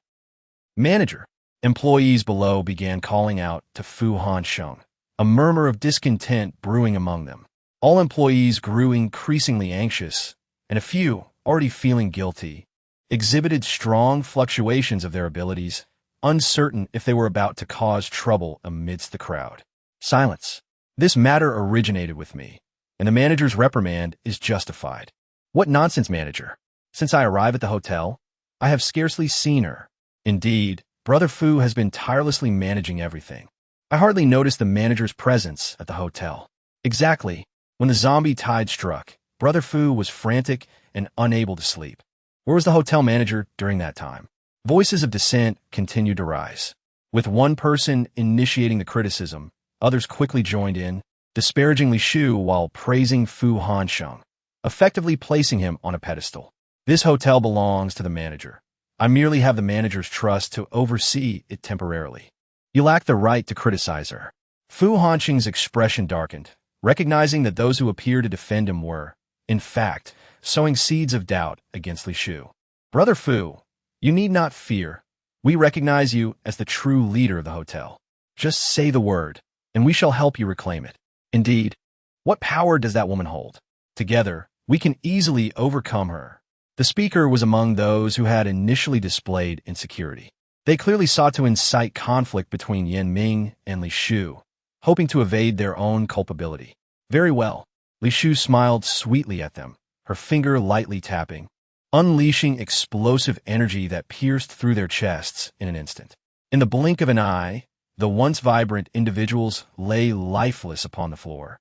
Manager. Employees below began calling out to Fu Hansheng, a murmur of discontent brewing among them. All employees grew increasingly anxious, and a few, already feeling guilty, exhibited strong fluctuations of their abilities, uncertain if they were about to cause trouble amidst the crowd. Silence. This matter originated with me, and the manager's reprimand is justified. What nonsense, manager? Since I arrived at the hotel, I have scarcely seen her. Indeed, Brother Fu has been tirelessly managing everything. I hardly noticed the manager's presence at the hotel. Exactly, when the zombie tide struck, Brother Fu was frantic and unable to sleep. Where was the hotel manager during that time? Voices of dissent continued to rise. With one person initiating the criticism, others quickly joined in, disparaging Li Shu while praising Fu Hansheng, effectively placing him on a pedestal. This hotel belongs to the manager. I merely have the manager's trust to oversee it temporarily. You lack the right to criticize her. Fu Hansheng's expression darkened, recognizing that those who appeared to defend him were, in fact, sowing seeds of doubt against Li Shu. Brother Fu, you need not fear. We recognize you as the true leader of the hotel. Just say the word, and we shall help you reclaim it. Indeed, what power does that woman hold? Together, we can easily overcome her. The speaker was among those who had initially displayed insecurity. They clearly sought to incite conflict between Yan Ming and Li Shu, hoping to evade their own culpability. Very well. Li Shu smiled sweetly at them, her finger lightly tapping, unleashing explosive energy that pierced through their chests in an instant. In the blink of an eye, the once vibrant individuals lay lifeless upon the floor,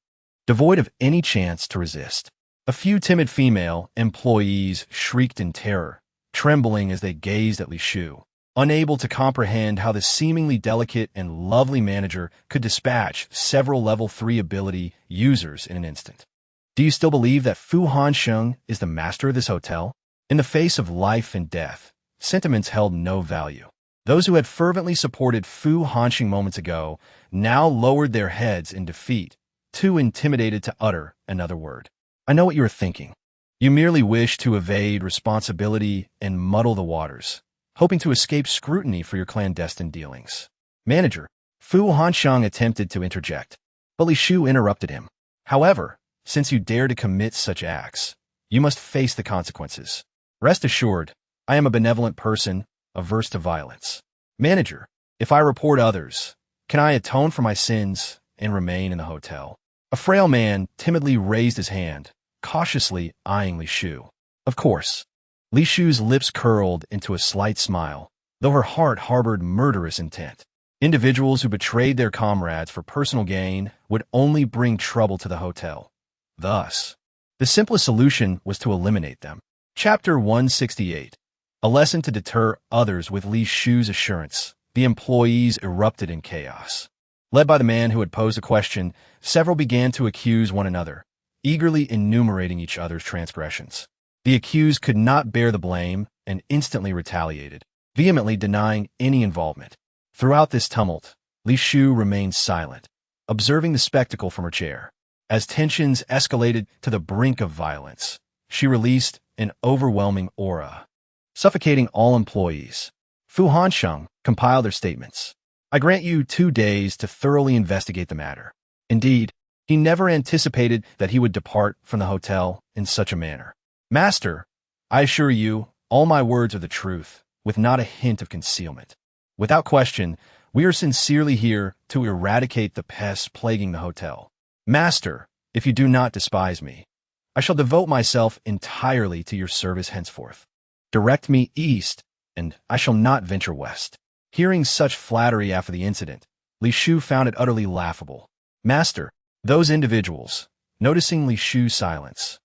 devoid of any chance to resist. A few timid female employees shrieked in terror, trembling as they gazed at Li Shu, unable to comprehend how the seemingly delicate and lovely manager could dispatch several level 3 ability users in an instant. Do you still believe that Fu Hansheng is the master of this hotel? In the face of life and death, sentiments held no value. Those who had fervently supported Fu Hansheng moments ago now lowered their heads in defeat, too intimidated to utter another word. I know what you are thinking. You merely wish to evade responsibility and muddle the waters, hoping to escape scrutiny for your clandestine dealings. Manager, Fu Hansheng attempted to interject, but Li Shu interrupted him. However, since you dare to commit such acts, you must face the consequences. Rest assured, I am a benevolent person, averse to violence. Manager, if I report others, can I atone for my sins and remain in the hotel? A frail man timidly raised his hand, cautiously eyeing Li Shu. Of course. Li Shu's lips curled into a slight smile, though her heart harbored murderous intent. Individuals who betrayed their comrades for personal gain would only bring trouble to the hotel. Thus, the simplest solution was to eliminate them. Chapter 168. A lesson to deter others. With Li Shu's assurance, the employees erupted in chaos. Led by the man who had posed a question, several began to accuse one another, eagerly enumerating each other's transgressions. The accused could not bear the blame and instantly retaliated, vehemently denying any involvement. Throughout this tumult, Li Shu remained silent, observing the spectacle from her chair. As tensions escalated to the brink of violence, she released an overwhelming aura, suffocating all employees. Fu Hansheng compiled their statements. I grant you 2 days to thoroughly investigate the matter. Indeed, he never anticipated that he would depart from the hotel in such a manner. Master, I assure you, all my words are the truth, with not a hint of concealment. Without question, we are sincerely here to eradicate the pests plaguing the hotel. Master, if you do not despise me, I shall devote myself entirely to your service henceforth. Direct me east, and I shall not venture west. Hearing such flattery after the incident, Li Shu found it utterly laughable. Master, those individuals, noticing Li Shu's silence,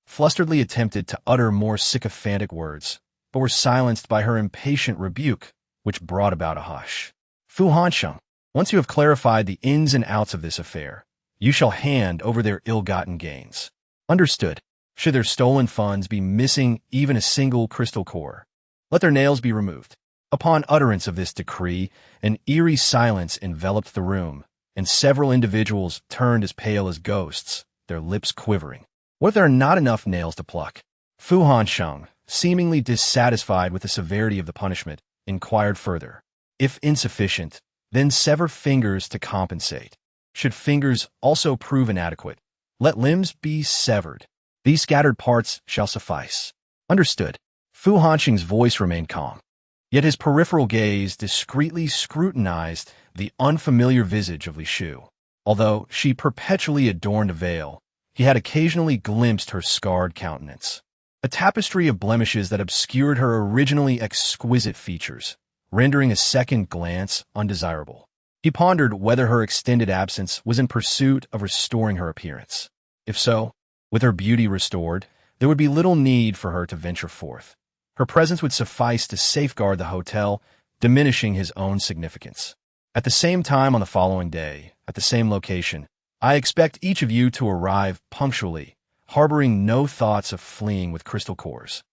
flusteredly attempted to utter more sycophantic words, but were silenced by her impatient rebuke, which brought about a hush. Fu Hansheng, once you have clarified the ins and outs of this affair, you shall hand over their ill-gotten gains. Understood. Should their stolen funds be missing even a single crystal core, let their nails be removed. Upon utterance of this decree, an eerie silence enveloped the room, and several individuals turned as pale as ghosts, their lips quivering. What if there are not enough nails to pluck? Fu Hansheng, seemingly dissatisfied with the severity of the punishment, inquired further. If insufficient, then sever fingers to compensate. Should fingers also prove inadequate, let limbs be severed. These scattered parts shall suffice. Understood. Fu Hansheng's voice remained calm, yet his peripheral gaze discreetly scrutinized the unfamiliar visage of Li Shu. Although she perpetually adorned a veil, he had occasionally glimpsed her scarred countenance, a tapestry of blemishes that obscured her originally exquisite features, rendering a second glance undesirable. He pondered whether her extended absence was in pursuit of restoring her appearance. If so, with her beauty restored, there would be little need for her to venture forth. Her presence would suffice to safeguard the hotel, diminishing his own significance. At the same time on the following day, at the same location, I expect each of you to arrive punctually, harboring no thoughts of fleeing with crystal cores.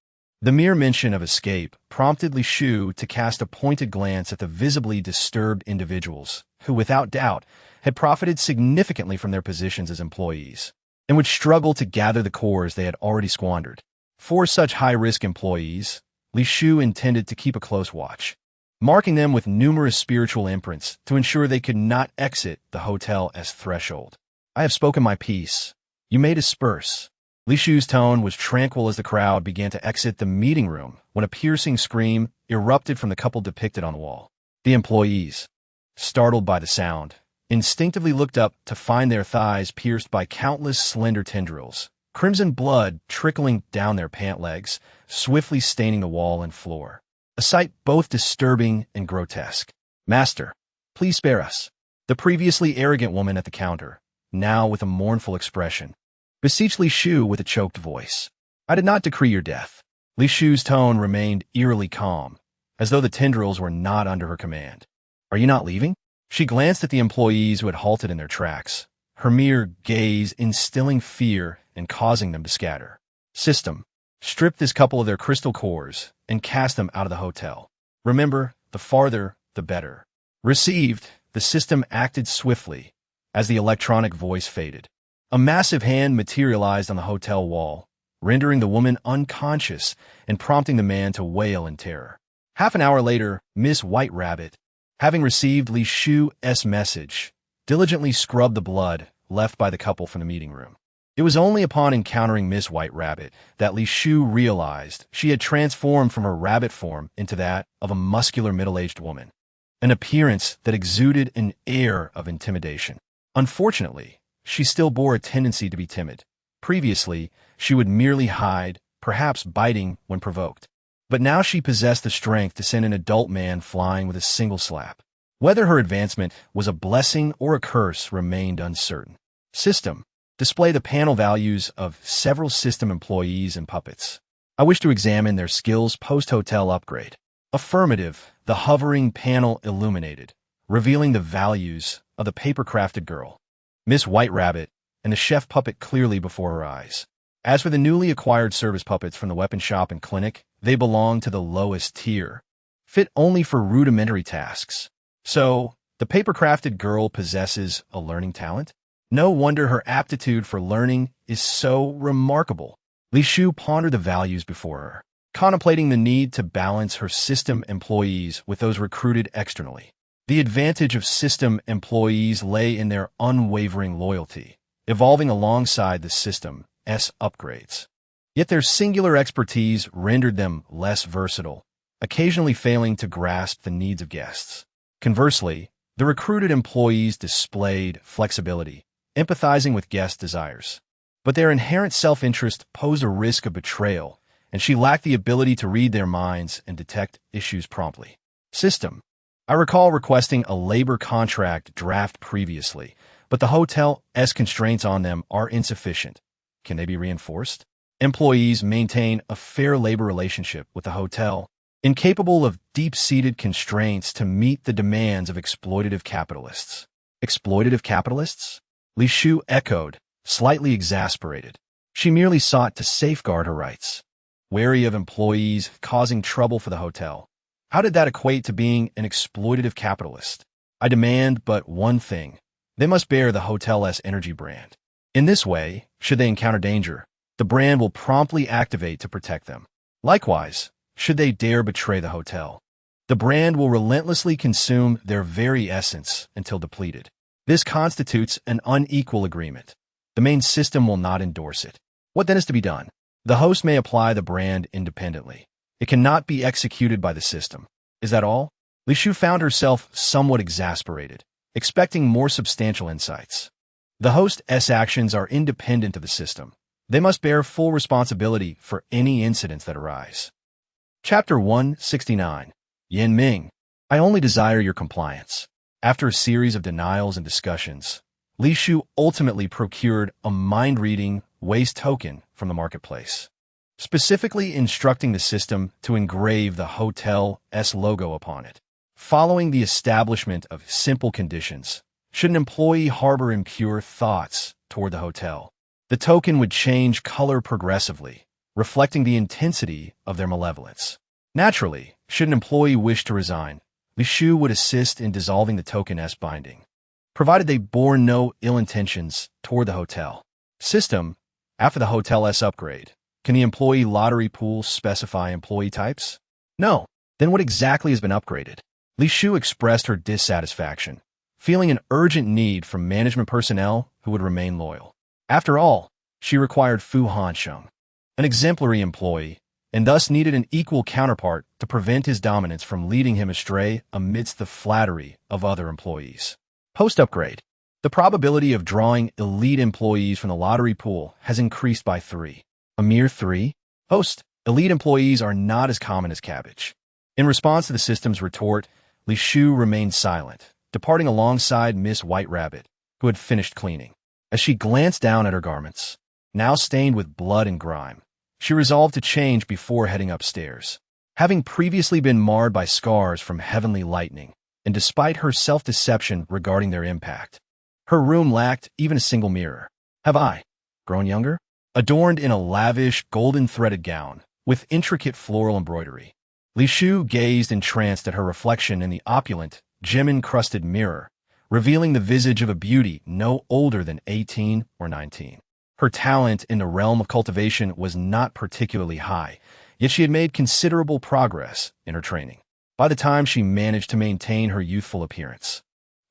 The mere mention of escape prompted Li Shu to cast a pointed glance at the visibly disturbed individuals who, without doubt, had profited significantly from their positions as employees and would struggle to gather the cores they had already squandered. For such high-risk employees, Li Shu intended to keep a close watch, marking them with numerous spiritual imprints to ensure they could not exit the hotel's threshold. I have spoken my piece. You may disperse. Li Shu's tone was tranquil as the crowd began to exit the meeting room when a piercing scream erupted from the couple depicted on the wall. The employees, startled by the sound, instinctively looked up to find their thighs pierced by countless slender tendrils, crimson blood trickling down their pant legs, swiftly staining the wall and floor. A sight both disturbing and grotesque. "Master, please spare us." The previously arrogant woman at the counter, now with a mournful expression, beseeched Li Shu with a choked voice. "I did not decree your death." Li Shu's tone remained eerily calm, as though the tendrils were not under her command. "Are you not leaving?" She glanced at the employees who had halted in their tracks, her mere gaze instilling fear and causing them to scatter. "System, strip this couple of their crystal cores and cast them out of the hotel. Remember, the farther, the better." Received, the system acted swiftly as the electronic voice faded. A massive hand materialized on the hotel wall, rendering the woman unconscious and prompting the man to wail in terror. Half an hour later, Miss White Rabbit, having received Li Shu's message, diligently scrubbed the blood left by the couple from the meeting room. It was only upon encountering Miss White Rabbit that Li Shu realized she had transformed from her rabbit form into that of a muscular middle-aged woman, an appearance that exuded an air of intimidation. Unfortunately, she still bore a tendency to be timid. Previously, she would merely hide, perhaps biting when provoked. But now she possessed the strength to send an adult man flying with a single slap. Whether her advancement was a blessing or a curse remained uncertain. System, display the panel values of several system employees and puppets. I wish to examine their skills post-hotel upgrade. Affirmative, the hovering panel illuminated, revealing the values of the paper-crafted girl, Miss White Rabbit, and the chef puppet clearly before her eyes. As for the newly acquired service puppets from the weapon shop and clinic, they belong to the lowest tier, fit only for rudimentary tasks. So, the paper-crafted girl possesses a learning talent? No wonder her aptitude for learning is so remarkable. Li Shu pondered the values before her, contemplating the need to balance her system employees with those recruited externally. The advantage of system employees lay in their unwavering loyalty, evolving alongside the system's upgrades. Yet their singular expertise rendered them less versatile, occasionally failing to grasp the needs of guests. Conversely, the recruited employees displayed flexibility, empathizing with guest desires. But their inherent self-interest posed a risk of betrayal, and she lacked the ability to read their minds and detect issues promptly. System, I recall requesting a labor contract draft previously, but the hotel's constraints on them are insufficient. Can they be reinforced? Employees maintain a fair labor relationship with the hotel, incapable of deep-seated constraints to meet the demands of exploitative capitalists. Exploitative capitalists? Li Shu echoed, slightly exasperated. She merely sought to safeguard her rights. Wary of employees causing trouble for the hotel, how did that equate to being an exploitative capitalist? I demand but one thing. They must bear the hotel's energy brand. In this way, should they encounter danger, the brand will promptly activate to protect them. Likewise, should they dare betray the hotel, the brand will relentlessly consume their very essence until depleted. This constitutes an unequal agreement. The main system will not endorse it. What then is to be done? The host may apply the brand independently. It cannot be executed by the system. Is that all? Li Shu found herself somewhat exasperated, expecting more substantial insights. The host's actions are independent of the system. They must bear full responsibility for any incidents that arise. Chapter 169. Yin Ming. I only desire your compliance. After a series of denials and discussions, Li Shu ultimately procured a mind-reading waste token from the marketplace, specifically instructing the system to engrave the hotel's logo upon it. Following the establishment of simple conditions, should an employee harbor impure thoughts toward the hotel, the token would change color progressively, reflecting the intensity of their malevolence. Naturally, should an employee wish to resign, Li Shufei would assist in dissolving the token S binding, provided they bore no ill intentions toward the hotel. System, after the Hotel S upgrade, can the employee lottery pool specify employee types? No. Then what exactly has been upgraded? Li Shufei expressed her dissatisfaction, feeling an urgent need from management personnel who would remain loyal. After all, she required Fu Hansheng, an exemplary employee, and thus needed an equal counterpart to prevent his dominance from leading him astray amidst the flattery of other employees. Post-upgrade, the probability of drawing elite employees from the lottery pool has increased by 3. A mere 3? Post, elite employees are not as common as cabbage. In response to the system's retort, Li Shufei remained silent, departing alongside Miss White Rabbit, who had finished cleaning. As she glanced down at her garments, now stained with blood and grime, she resolved to change before heading upstairs. Having previously been marred by scars from heavenly lightning, and despite her self-deception regarding their impact, her room lacked even a single mirror. Have I grown younger? Adorned in a lavish, golden-threaded gown, with intricate floral embroidery, Li Shufei gazed entranced at her reflection in the opulent, gem-encrusted mirror, revealing the visage of a beauty no older than 18 or 19. Her talent in the realm of cultivation was not particularly high, yet she had made considerable progress in her training. By the time she managed to maintain her youthful appearance,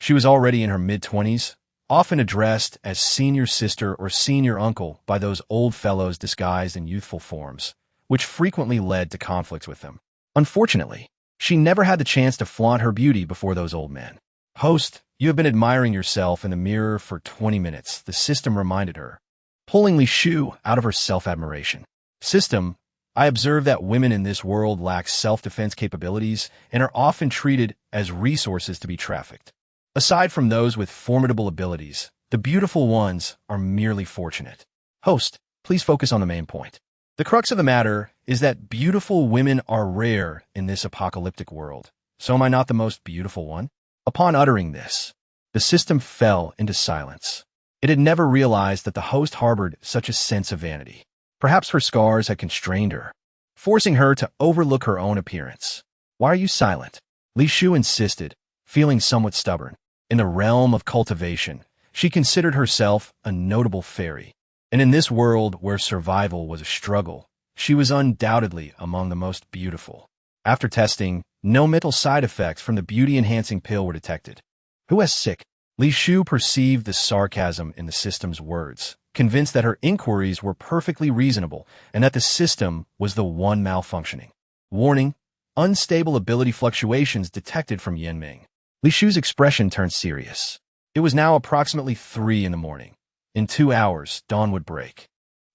she was already in her mid-20s, often addressed as senior sister or senior uncle by those old fellows disguised in youthful forms, which frequently led to conflicts with them. Unfortunately, she never had the chance to flaunt her beauty before those old men. Host, you have been admiring yourself in the mirror for 20 minutes, the system reminded her, pulling Li Shufei out of her self-admiration. System, I observe that women in this world lack self-defense capabilities and are often treated as resources to be trafficked. Aside from those with formidable abilities, the beautiful ones are merely fortunate. Host, please focus on the main point. The crux of the matter is that beautiful women are rare in this apocalyptic world. So am I not the most beautiful one? Upon uttering this, the system fell into silence. It had never realized that the host harbored such a sense of vanity. Perhaps her scars had constrained her, forcing her to overlook her own appearance. Why are you silent? Li Shufei insisted, feeling somewhat stubborn. In the realm of cultivation, she considered herself a notable fairy. And in this world where survival was a struggle, she was undoubtedly among the most beautiful. After testing, no mental side effects from the beauty-enhancing pill were detected. Who is sick? Li Shufei perceived the sarcasm in the system's words, convinced that her inquiries were perfectly reasonable and that the system was the one malfunctioning. Warning: unstable ability fluctuations detected from Yanming. Li Shufei's expression turned serious. It was now approximately 3 in the morning. In 2 hours, dawn would break.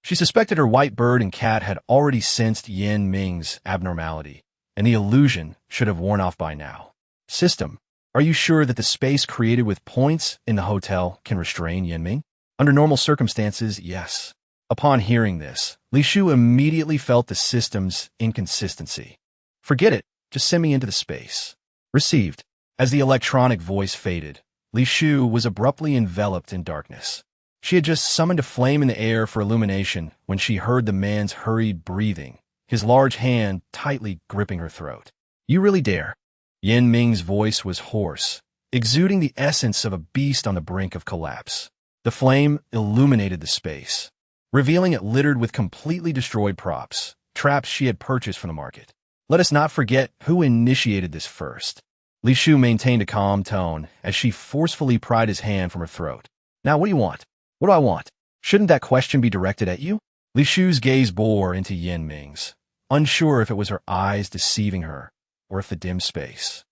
She suspected her white bird and cat had already sensed Yan Ming's abnormality, and the illusion should have worn off by now. System, are you sure that the space created with points in the hotel can restrain Yan Ming? Under normal circumstances, yes. Upon hearing this, Li Shufei immediately felt the system's inconsistency. Forget it, just send me into the space. Received. As the electronic voice faded, Li Shufei was abruptly enveloped in darkness. She had just summoned a flame in the air for illumination when she heard the man's hurried breathing, his large hand tightly gripping her throat. You really dare? Yan Ming's voice was hoarse, exuding the essence of a beast on the brink of collapse. The flame illuminated the space, revealing it littered with completely destroyed props, traps she had purchased from the market. Let us not forget who initiated this first. Li Shufei maintained a calm tone as she forcefully pried his hand from her throat. Now what do you want? What do I want? Shouldn't that question be directed at you? Li Shufei's gaze bore into Yan Ming's, unsure if it was her eyes deceiving her, or if the dim space,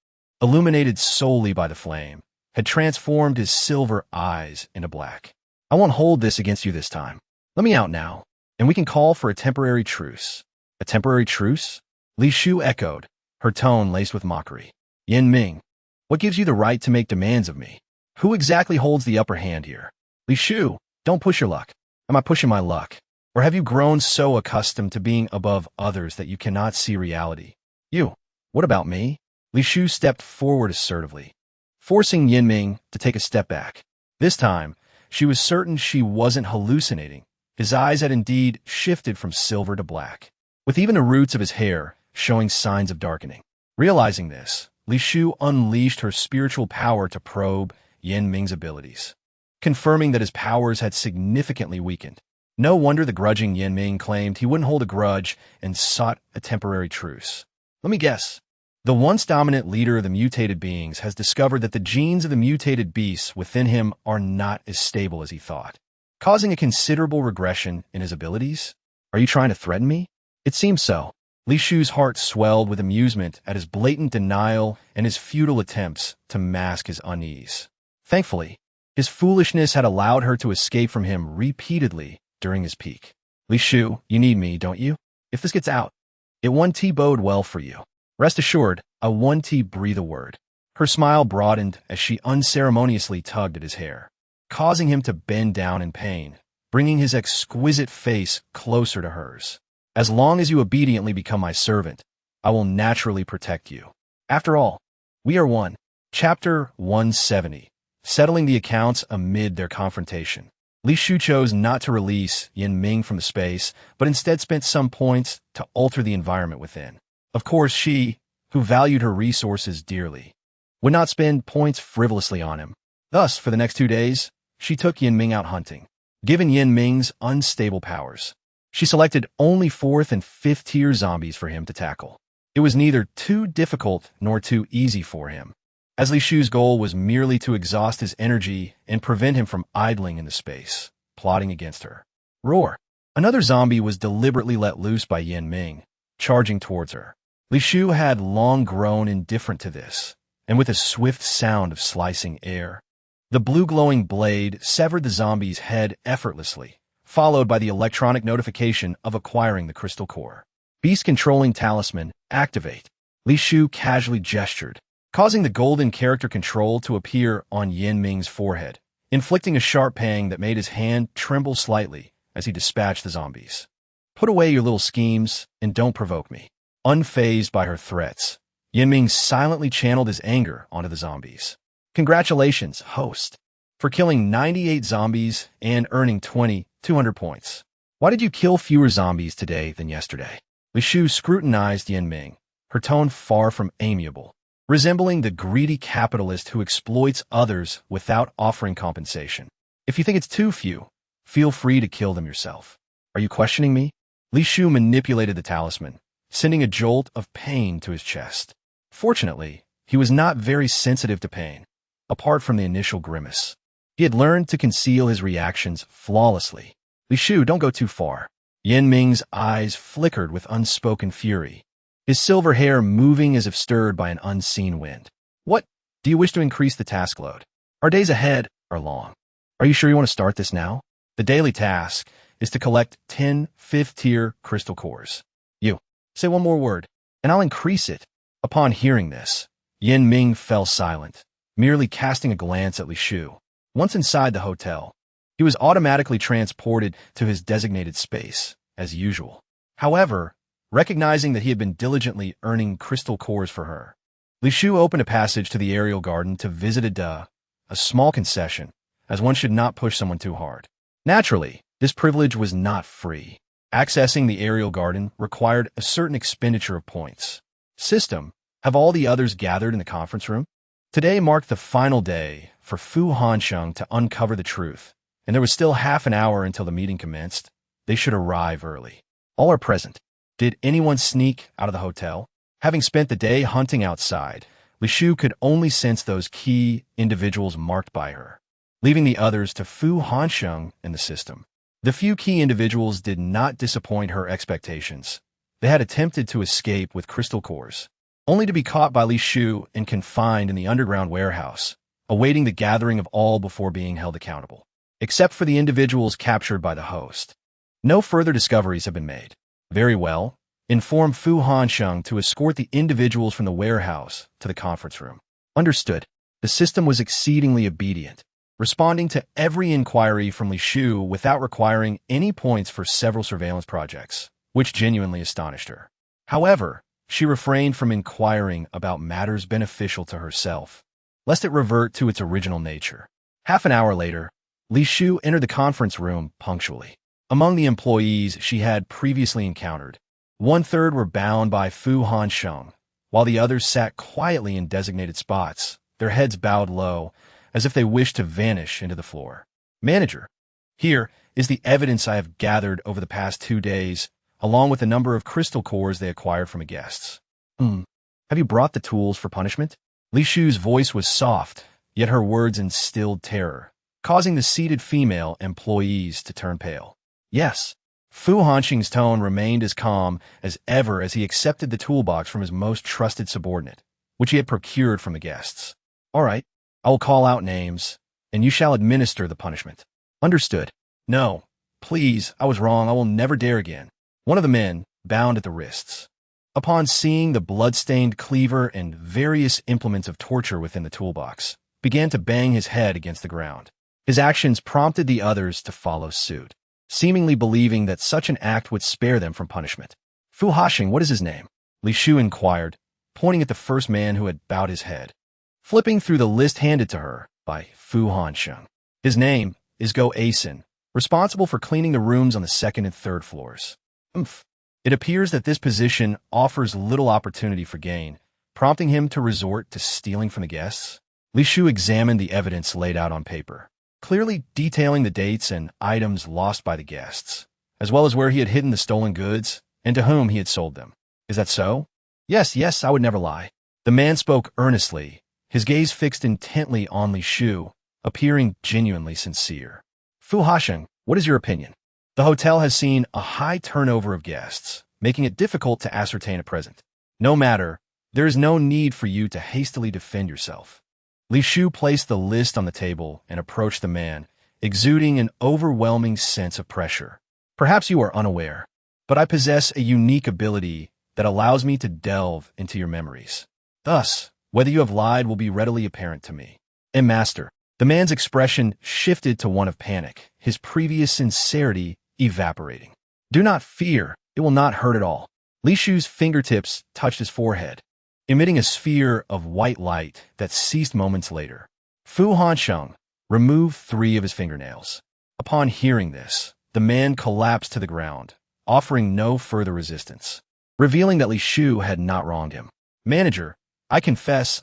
illuminated solely by the flame, had transformed his silver eyes into black. I won't hold this against you this time. Let me out now, and we can call for a temporary truce. A temporary truce? Li Shufei echoed, her tone laced with mockery. Yan Ming, what gives you the right to make demands of me? Who exactly holds the upper hand here? Li Shufei, don't push your luck. Am I pushing my luck? Or have you grown so accustomed to being above others that you cannot see reality? You, what about me? Li Shu stepped forward assertively, forcing Yinming to take a step back. This time, she was certain she wasn't hallucinating. His eyes had indeed shifted from silver to black, with even the roots of his hair showing signs of darkening. Realizing this, Li Shu unleashed her spiritual power to probe Yinming's abilities, confirming that his powers had significantly weakened. No wonder the grudging Yinming claimed he wouldn't hold a grudge and sought a temporary truce. Let me guess. The once dominant leader of the mutated beings has discovered that the genes of the mutated beasts within him are not as stable as he thought, causing a considerable regression in his abilities? Are you trying to threaten me? It seems so. Li Shu's heart swelled with amusement at his blatant denial and his futile attempts to mask his unease. Thankfully, his foolishness had allowed her to escape from him repeatedly during his peak. Li Shu, you need me, don't you? If this gets out, it won't bode well for you. Rest assured, I won't breathe a word. Her smile broadened as she unceremoniously tugged at his hair, causing him to bend down in pain, bringing his exquisite face closer to hers. As long as you obediently become my servant, I will naturally protect you. After all, we are one. Chapter 170. Settling the accounts amid their confrontation. Li Shu chose not to release Yinming from the space, but instead spent some points to alter the environment within. Of course, she, who valued her resources dearly, would not spend points frivolously on him. Thus, for the next 2 days, she took Yinming out hunting. Given Yinming's unstable powers, she selected only 4th and 5th tier zombies for him to tackle. It was neither too difficult nor too easy for him, as Li Shu's goal was merely to exhaust his energy and prevent him from idling in the space, plotting against her. Roar! Another zombie was deliberately let loose by Yinming, charging towards her. Li Shu had long grown indifferent to this, and with a swift sound of slicing air, the blue glowing blade severed the zombie's head effortlessly, followed by the electronic notification of acquiring the crystal core. Beast Controlling Talisman, activate. Li Shu casually gestured, causing the golden character control to appear on Yinming's forehead, inflicting a sharp pang that made his hand tremble slightly as he dispatched the zombies. Put away your little schemes and don't provoke me. Unfazed by her threats, Yinming silently channeled his anger onto the zombies. Congratulations, host, for killing 98 zombies and earning 200 points. Why did you kill fewer zombies today than yesterday? Li Shu scrutinized Yinming, her tone far from amiable, resembling the greedy capitalist who exploits others without offering compensation. If you think it's too few, feel free to kill them yourself. Are you questioning me? Li Shu manipulated the talisman, sending a jolt of pain to his chest. Fortunately, he was not very sensitive to pain, apart from the initial grimace. He had learned to conceal his reactions flawlessly. Li Shu, don't go too far. Yinming's eyes flickered with unspoken fury, his silver hair moving as if stirred by an unseen wind. What? Do you wish to increase the task load? Our days ahead are long. Are you sure you want to start this now? The daily task is to collect 10 5th-tier crystal cores. You, say one more word, and I'll increase it. Upon hearing this, Yinming fell silent, merely casting a glance at Li Shu. Once inside the hotel, he was automatically transported to his designated space, as usual. However, recognizing that he had been diligently earning crystal cores for her, Li Shu opened a passage to the aerial garden to visit a small concession, as one should not push someone too hard. Naturally, this privilege was not free. Accessing the aerial garden required a certain expenditure of points. System, have all the others gathered in the conference room? Today marked the final day for Fu Hansheng to uncover the truth, and there was still half an hour until the meeting commenced. They should arrive early. All are present. Did anyone sneak out of the hotel? Having spent the day hunting outside, Li Shu could only sense those key individuals marked by her, leaving the others to Fu Hansheng and the system. The few key individuals did not disappoint her expectations. They had attempted to escape with crystal cores, only to be caught by Li Shu and confined in the underground warehouse, awaiting the gathering of all before being held accountable. Except for the individuals captured by the host, no further discoveries have been made. Very well. Inform Fu Hansheng to escort the individuals from the warehouse to the conference room. Understood. The system was exceedingly obedient, responding to every inquiry from Li Shu without requiring any points for several surveillance projects, which genuinely astonished her. However, she refrained from inquiring about matters beneficial to herself, lest it revert to its original nature. Half an hour later, Li Shu entered the conference room punctually. Among the employees she had previously encountered, 1/3 were bound by Fu Hansheng, while the others sat quietly in designated spots, their heads bowed low, as if they wished to vanish into the floor. Manager, here is the evidence I have gathered over the past 2 days, along with a number of crystal cores they acquired from the guests. Have you brought the tools for punishment? Li Shu's voice was soft, yet her words instilled terror, causing the seated female employees to turn pale. Yes. Fu Hansheng's tone remained as calm as ever as he accepted the toolbox from his most trusted subordinate, which he had procured from the guests. All right, I will call out names, and you shall administer the punishment. Understood. No, please, I was wrong. I will never dare again. One of the men, bound at the wrists. Upon seeing the blood-stained cleaver and various implements of torture within the toolbox, began to bang his head against the ground. His actions prompted the others to follow suit, seemingly believing that such an act would spare them from punishment. Fu Hansheng, what is his name? Li Shu inquired, pointing at the first man who had bowed his head. Flipping through the list handed to her by Fu Hansheng. His name is Go Asen, responsible for cleaning the rooms on the 2nd and 3rd floors. It appears that this position offers little opportunity for gain, prompting him to resort to stealing from the guests. Li Shu examined the evidence laid out on paper, clearly detailing the dates and items lost by the guests, as well as where he had hidden the stolen goods and to whom he had sold them. Is that so? Yes, I would never lie. The man spoke earnestly, his gaze fixed intently on Li Shu, appearing genuinely sincere. Fu Hansheng, what is your opinion? The hotel has seen a high turnover of guests, making it difficult to ascertain at present. No matter, there is no need for you to hastily defend yourself. Li Shu placed the list on the table and approached the man, exuding an overwhelming sense of pressure. Perhaps you are unaware, but I possess a unique ability that allows me to delve into your memories. Thus, whether you have lied will be readily apparent to me. And master, the man's expression shifted to one of panic, his previous sincerity evaporating. Do not fear, it will not hurt at all. Li Shu's fingertips touched his forehead, emitting a sphere of white light that ceased moments later. Fu Hansheng removed 3 of his fingernails. Upon hearing this, the man collapsed to the ground, offering no further resistance, revealing that Li Shu had not wronged him. Manager, I confess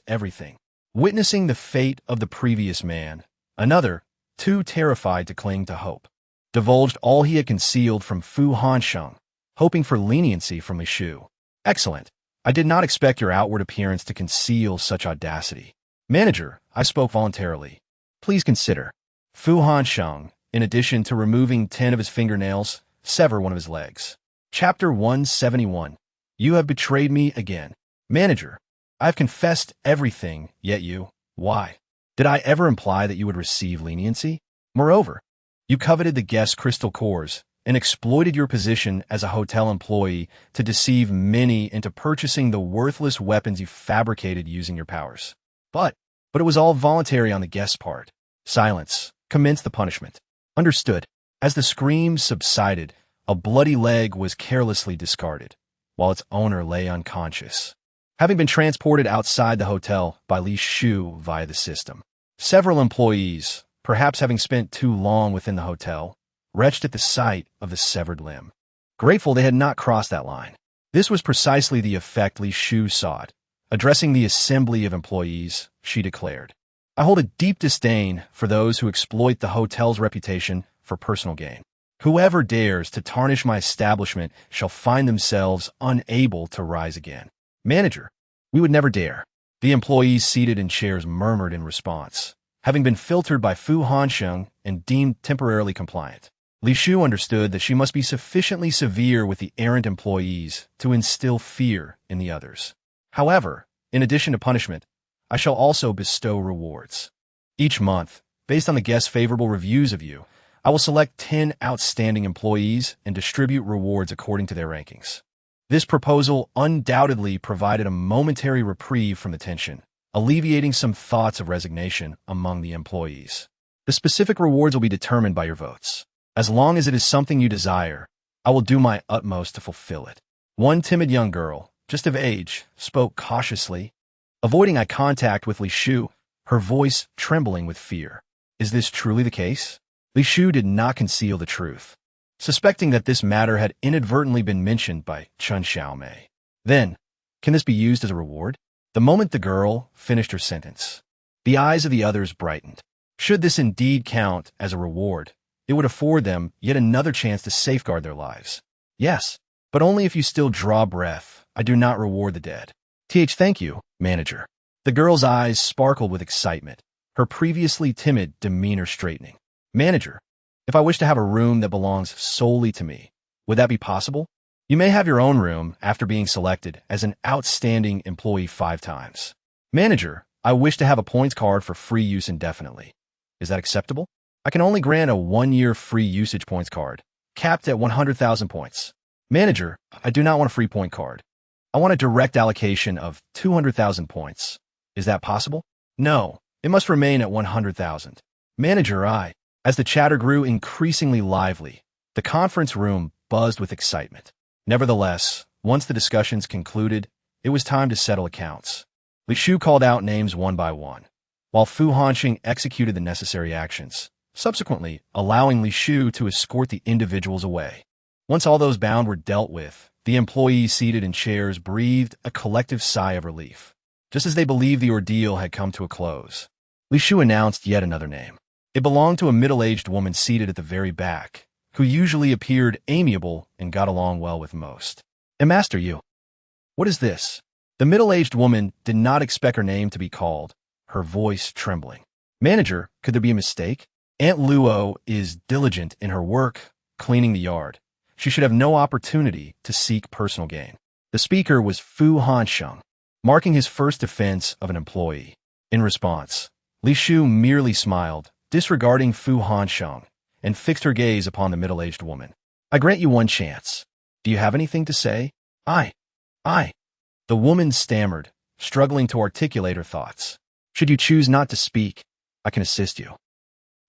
everything. Witnessing the fate of the previous man, another, too terrified to cling to hope, divulged all he had concealed from Fu Hansheng, hoping for leniency from Li Shu. Excellent. I did not expect your outward appearance to conceal such audacity. Manager, I spoke voluntarily. Please consider. Fu Hansheng, in addition to removing 10 of his fingernails, sever one of his legs. Chapter 171. You have betrayed me again. Manager, I have confessed everything, yet you, why? Did I ever imply that you would receive leniency? Moreover, you coveted the guest's crystal cores and exploited your position as a hotel employee to deceive many into purchasing the worthless weapons you fabricated using your powers. But it was all voluntary on the guest's part. Silence. Commence the punishment. Understood. As the screams subsided, a bloody leg was carelessly discarded, while its owner lay unconscious, having been transported outside the hotel by Li Shu via the system. Several employees, perhaps having spent too long within the hotel, retched at the sight of the severed limb, grateful they had not crossed that line. This was precisely the effect Li Shu sought. Addressing the assembly of employees, she declared, I hold a deep disdain for those who exploit the hotel's reputation for personal gain. Whoever dares to tarnish my establishment shall find themselves unable to rise again. Manager, we would never dare. The employees seated in chairs murmured in response, having been filtered by Fu Hansheng and deemed temporarily compliant. Li Shu understood that she must be sufficiently severe with the errant employees to instill fear in the others. However, in addition to punishment, I shall also bestow rewards. Each month, based on the guests' favorable reviews of you, I will select 10 outstanding employees and distribute rewards according to their rankings. This proposal undoubtedly provided a momentary reprieve from the tension, alleviating some thoughts of resignation among the employees. The specific rewards will be determined by your votes. As long as it is something you desire, I will do my utmost to fulfill it. One timid young girl, just of age, spoke cautiously, avoiding eye contact with Li Shu, her voice trembling with fear. Is this truly the case? Li Shu did not conceal the truth, suspecting that this matter had inadvertently been mentioned by Chen Xiaomei. Then, can this be used as a reward? The moment the girl finished her sentence, the eyes of the others brightened. Should this indeed count as a reward, it would afford them yet another chance to safeguard their lives. Yes, but only if you still draw breath. I do not reward the dead. Thank you, manager. The girl's eyes sparkled with excitement, her previously timid demeanor straightening. Manager, if I wish to have a room that belongs solely to me, would that be possible? You may have your own room after being selected as an outstanding employee 5 times. Manager, I wish to have a points card for free use indefinitely. Is that acceptable? I can only grant a 1-year free usage points card, capped at 100,000 points. Manager, I do not want a free point card. I want a direct allocation of 200,000 points. Is that possible? No, it must remain at 100,000. Manager, As the chatter grew increasingly lively, the conference room buzzed with excitement. Nevertheless, once the discussions concluded, it was time to settle accounts. Li Shu called out names one by one, while Fu Hanqing executed the necessary actions, subsequently allowing Li Shu to escort the individuals away. Once all those bound were dealt with, the employees seated in chairs breathed a collective sigh of relief. Just as they believed the ordeal had come to a close, Li Shu announced yet another name. It belonged to a middle-aged woman seated at the very back, who usually appeared amiable and got along well with most. Master Yu. What is this? The middle-aged woman did not expect her name to be called, her voice trembling. Manager, could there be a mistake? Aunt Luo is diligent in her work, cleaning the yard. She should have no opportunity to seek personal gain. The speaker was Fu Hanqing, marking his first defense of an employee. In response, Li Shu merely smiled, disregarding Fu Hanqing, and fixed her gaze upon the middle-aged woman. I grant you one chance. Do you have anything to say? I. The woman stammered, struggling to articulate her thoughts. Should you choose not to speak, I can assist you.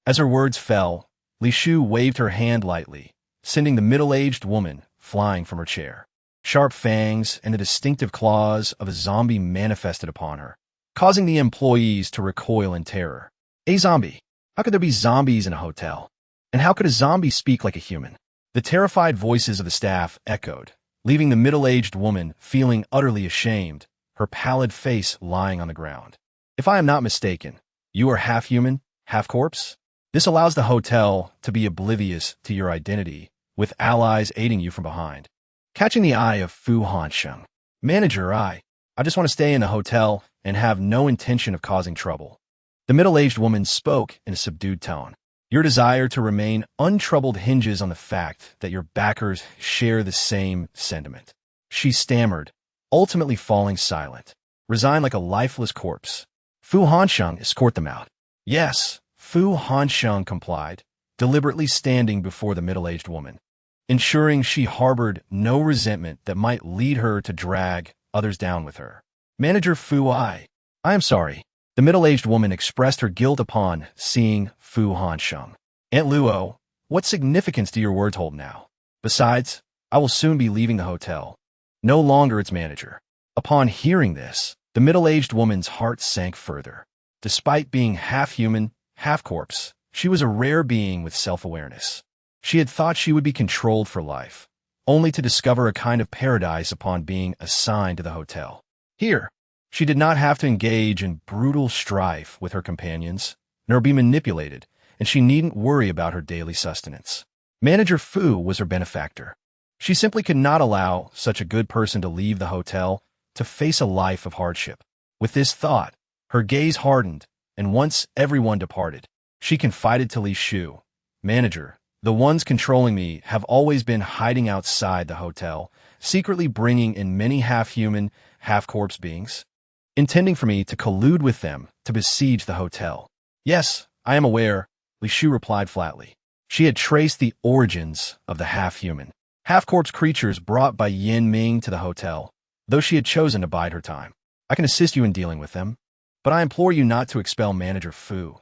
As her words fell, Li Shu waved her hand lightly, sending the middle-aged woman flying from her chair. Sharp fangs and the distinctive claws of a zombie manifested upon her, causing the employees to recoil in terror. A zombie? How could there be zombies in a hotel? And how could a zombie speak like a human? The terrified voices of the staff echoed, leaving the middle-aged woman feeling utterly ashamed, her pallid face lying on the ground. If I am not mistaken, you are half human, half corpse? This allows the hotel to be oblivious to your identity, with allies aiding you from behind. Catching the eye of Fu Hanqing. Manager, I just want to stay in the hotel and have no intention of causing trouble. The middle-aged woman spoke in a subdued tone. Your desire to remain untroubled hinges on the fact that your backers share the same sentiment. She stammered, ultimately falling silent, resigned like a lifeless corpse. Fu Hanqing, escort them out. Yes, Fu Hanqing complied, deliberately standing before the middle-aged woman, ensuring she harbored no resentment that might lead her to drag others down with her. Manager Fu, I am sorry. The middle-aged woman expressed her guilt upon seeing Fu Hanqing. Aunt Luo, what significance do your words hold now? Besides, I will soon be leaving the hotel, no longer its manager. Upon hearing this, the middle-aged woman's heart sank further. Despite being half human, half corpse, she was a rare being with self-awareness. She had thought she would be controlled for life, only to discover a kind of paradise upon being assigned to the hotel. Here, she did not have to engage in brutal strife with her companions, nor be manipulated, and she needn't worry about her daily sustenance. Manager Fu was her benefactor. She simply could not allow such a good person to leave the hotel to face a life of hardship. With this thought, her gaze hardened, and once everyone departed, she confided to Li Shu, Manager, the ones controlling me have always been hiding outside the hotel, secretly bringing in many half-human, half-corpse beings, intending for me to collude with them to besiege the hotel. Yes, I am aware, Li Shu replied flatly. She had traced the origins of the half-human, half-corpse creatures brought by Yin Ming to the hotel, though she had chosen to bide her time. I can assist you in dealing with them, but I implore you not to expel Manager Fu.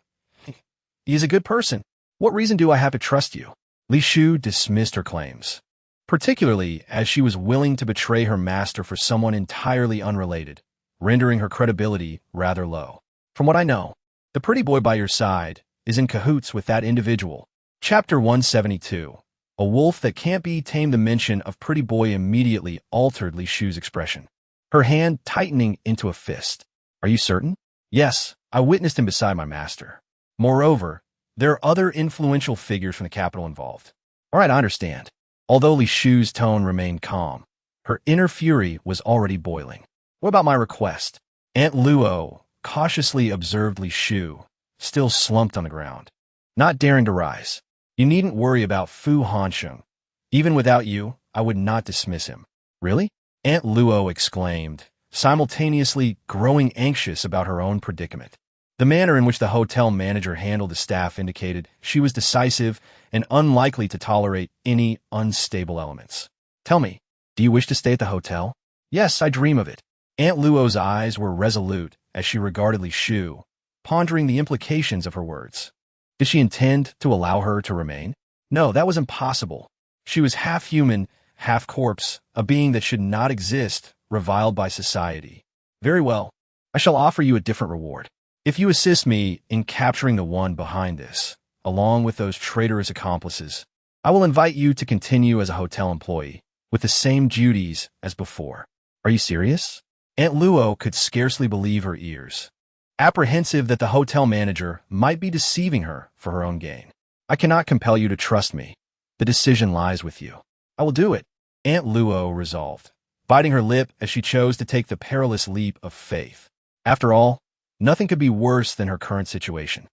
He is a good person. What reason do I have to trust you? Li Shu dismissed her claims. particularly as she was willing to betray her master for someone entirely unrelated, rendering her credibility rather low. From what I know, the pretty boy by your side is in cahoots with that individual. Chapter 172. A wolf that can't be tamed. The mention of pretty boy immediately altered Li Shu's expression, her hand tightening into a fist. Are you certain? Yes, I witnessed him beside my master. Moreover, there are other influential figures from the capital involved. All right, I understand. Although Li Shu's tone remained calm, her inner fury was already boiling. What about my request? Aunt Luo cautiously observed Li Shu, still slumped on the ground, not daring to rise. You needn't worry about Fu Hansheng. Even without you, I would not dismiss him. Really? Aunt Luo exclaimed, simultaneously growing anxious about her own predicament. The manner in which the hotel manager handled the staff indicated she was decisive and unlikely to tolerate any unstable elements. Tell me, do you wish to stay at the hotel? Yes, I dream of it. Aunt Luo's eyes were resolute as she regarded Li Shu, pondering the implications of her words. Did she intend to allow her to remain? No, that was impossible. She was half human, half corpse, a being that should not exist, reviled by society. Very well, I shall offer you a different reward. If you assist me in capturing the one behind this, along with those traitorous accomplices, I will invite you to continue as a hotel employee, with the same duties as before. Are you serious? Aunt Luo could scarcely believe her ears, apprehensive that the hotel manager might be deceiving her for her own gain. I cannot compel you to trust me. The decision lies with you. I will do it, Aunt Luo resolved, biting her lip as she chose to take the perilous leap of faith. After all, nothing could be worse than her current situation.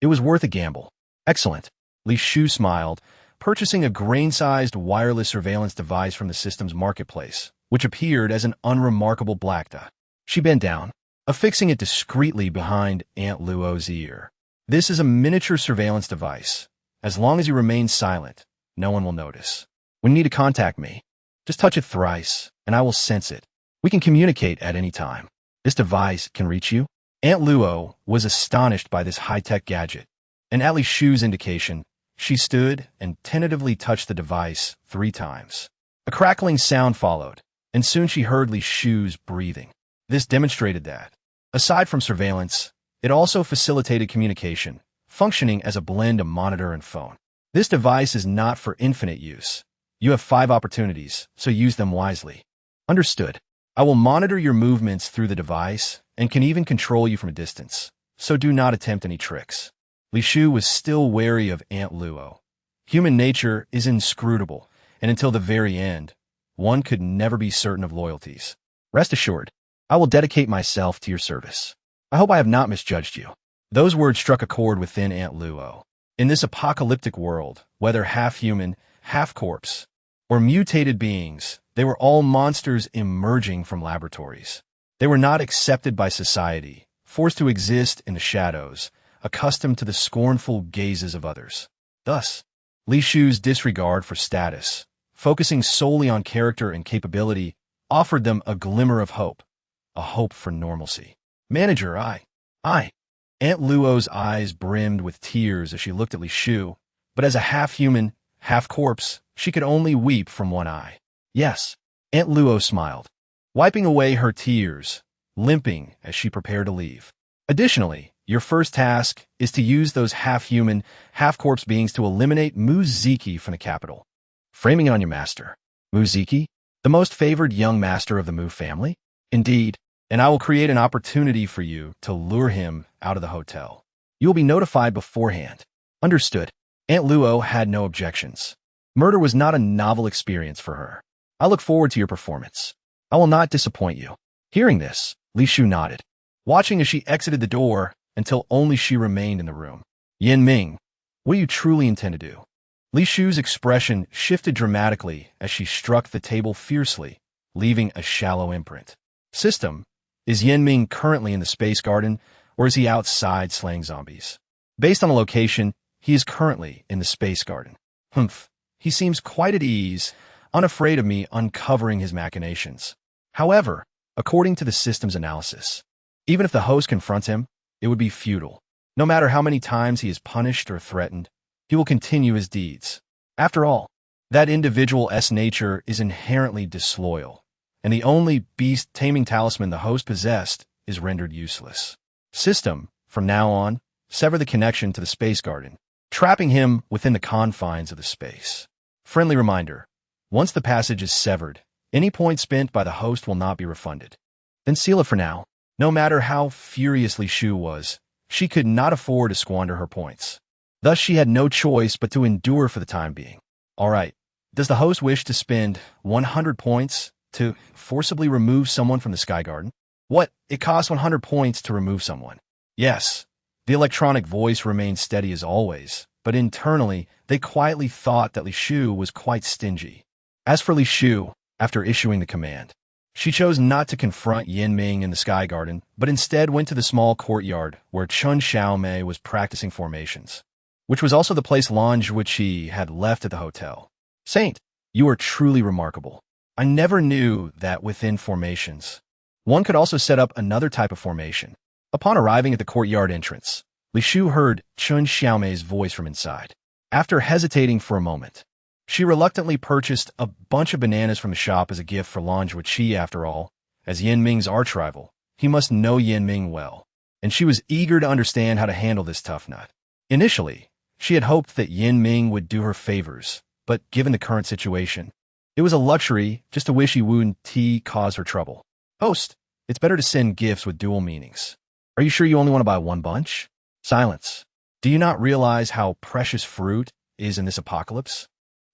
It was worth a gamble. Excellent. Li Shu smiled, purchasing a grain-sized wireless surveillance device from the system's marketplace, which appeared as an unremarkable black dot. She bent down, affixing it discreetly behind Aunt Luo's ear. This is a miniature surveillance device. As long as you remain silent, no one will notice. When you need to contact me, just touch it thrice, and I will sense it. We can communicate at any time. This device can reach you? Aunt Luo was astonished by this high-tech gadget, and at Li Shu's indication, she stood and tentatively touched the device 3 times. A crackling sound followed, and soon she heard Li Shu's breathing. This demonstrated that, aside from surveillance, it also facilitated communication, functioning as a blend of monitor and phone. This device is not for infinite use. You have 5 opportunities, so use them wisely. Understood. I will monitor your movements through the device and can even control you from a distance, so do not attempt any tricks. Li Shu was still wary of Aunt Luo. Human nature is inscrutable, and until the very end, one could never be certain of loyalties. Rest assured, I will dedicate myself to your service. I hope I have not misjudged you. Those words struck a chord within Aunt Luo. In this apocalyptic world, whether half-human, half-corpse, or mutated beings, they were all monsters emerging from laboratories. They were not accepted by society, forced to exist in the shadows, accustomed to the scornful gazes of others. Thus, Li Shu's disregard for status, focusing solely on character and capability, offered them a glimmer of hope, a hope for normalcy. Manager, I. Aunt Luo's eyes brimmed with tears as she looked at Li Shu, but as a half-human, half-corpse, she could only weep from one eye. Yes, Aunt Luo smiled, wiping away her tears, limping as she prepared to leave. Additionally, your first task is to use those half-human, half-corpse beings to eliminate Muziki from the capital. Framing it on your master. Muziki, the most favored young master of the Mu family? Indeed, and I will create an opportunity for you to lure him out of the hotel. You will be notified beforehand. Understood. Aunt Luo had no objections. Murder was not a novel experience for her. I look forward to your performance. I will not disappoint you. Hearing this, Li Shu nodded, watching as she exited the door until only she remained in the room. Yin Ming, what do you truly intend to do? Li Shu's expression shifted dramatically as she struck the table fiercely, leaving a shallow imprint. System, is Yin Ming currently in the space garden, or is he outside slaying zombies? Based on the location, he is currently in the space garden. Humph, he seems quite at ease, unafraid of me uncovering his machinations. However, according to the system's analysis, even if the host confronts him, it would be futile. No matter how many times he is punished or threatened, he will continue his deeds. After all, That individual's nature is inherently disloyal, and the only beast-taming talisman the host possessed is rendered useless. System, from now on, sever the connection to the space garden, trapping him within the confines of the space. Friendly reminder, once the passage is severed, any point spent by the host will not be refunded. Then seal it for now. No matter how furious Li Shufei was, she could not afford to squander her points. Thus she had no choice but to endure for the time being. All right, does the host wish to spend 100 points to forcibly remove someone from the Sky Garden? What? It costs 100 points to remove someone. Yes. The electronic voice remained steady as always, but internally, they quietly thought that Li Shufei was quite stingy. As for Li Shufei, after issuing the command, she chose not to confront Yinming in the Sky Garden, but instead went to the small courtyard where Chen Xiaomei was practicing formations, which was also the place Lan Zhuiqi had left at the hotel. Saint, you are truly remarkable. I never knew that within formations, one could also set up another type of formation. Upon arriving at the courtyard entrance, Li Shufei heard Chen Xiaomei's voice from inside. After hesitating for a moment, she reluctantly purchased a bunch of bananas from the shop as a gift for Lan Zhuiqi. After all, as Yinming's arch-rival, he must know Yinming well, and she was eager to understand how to handle this tough nut. Initially, she had hoped that Yinming would do her favors, but given the current situation, it was a luxury just to wish he wouldn't cause her trouble. Host, it's better to send gifts with dual meanings. Are you sure you only want to buy one bunch? Silence. Do you not realize how precious fruit is in this apocalypse?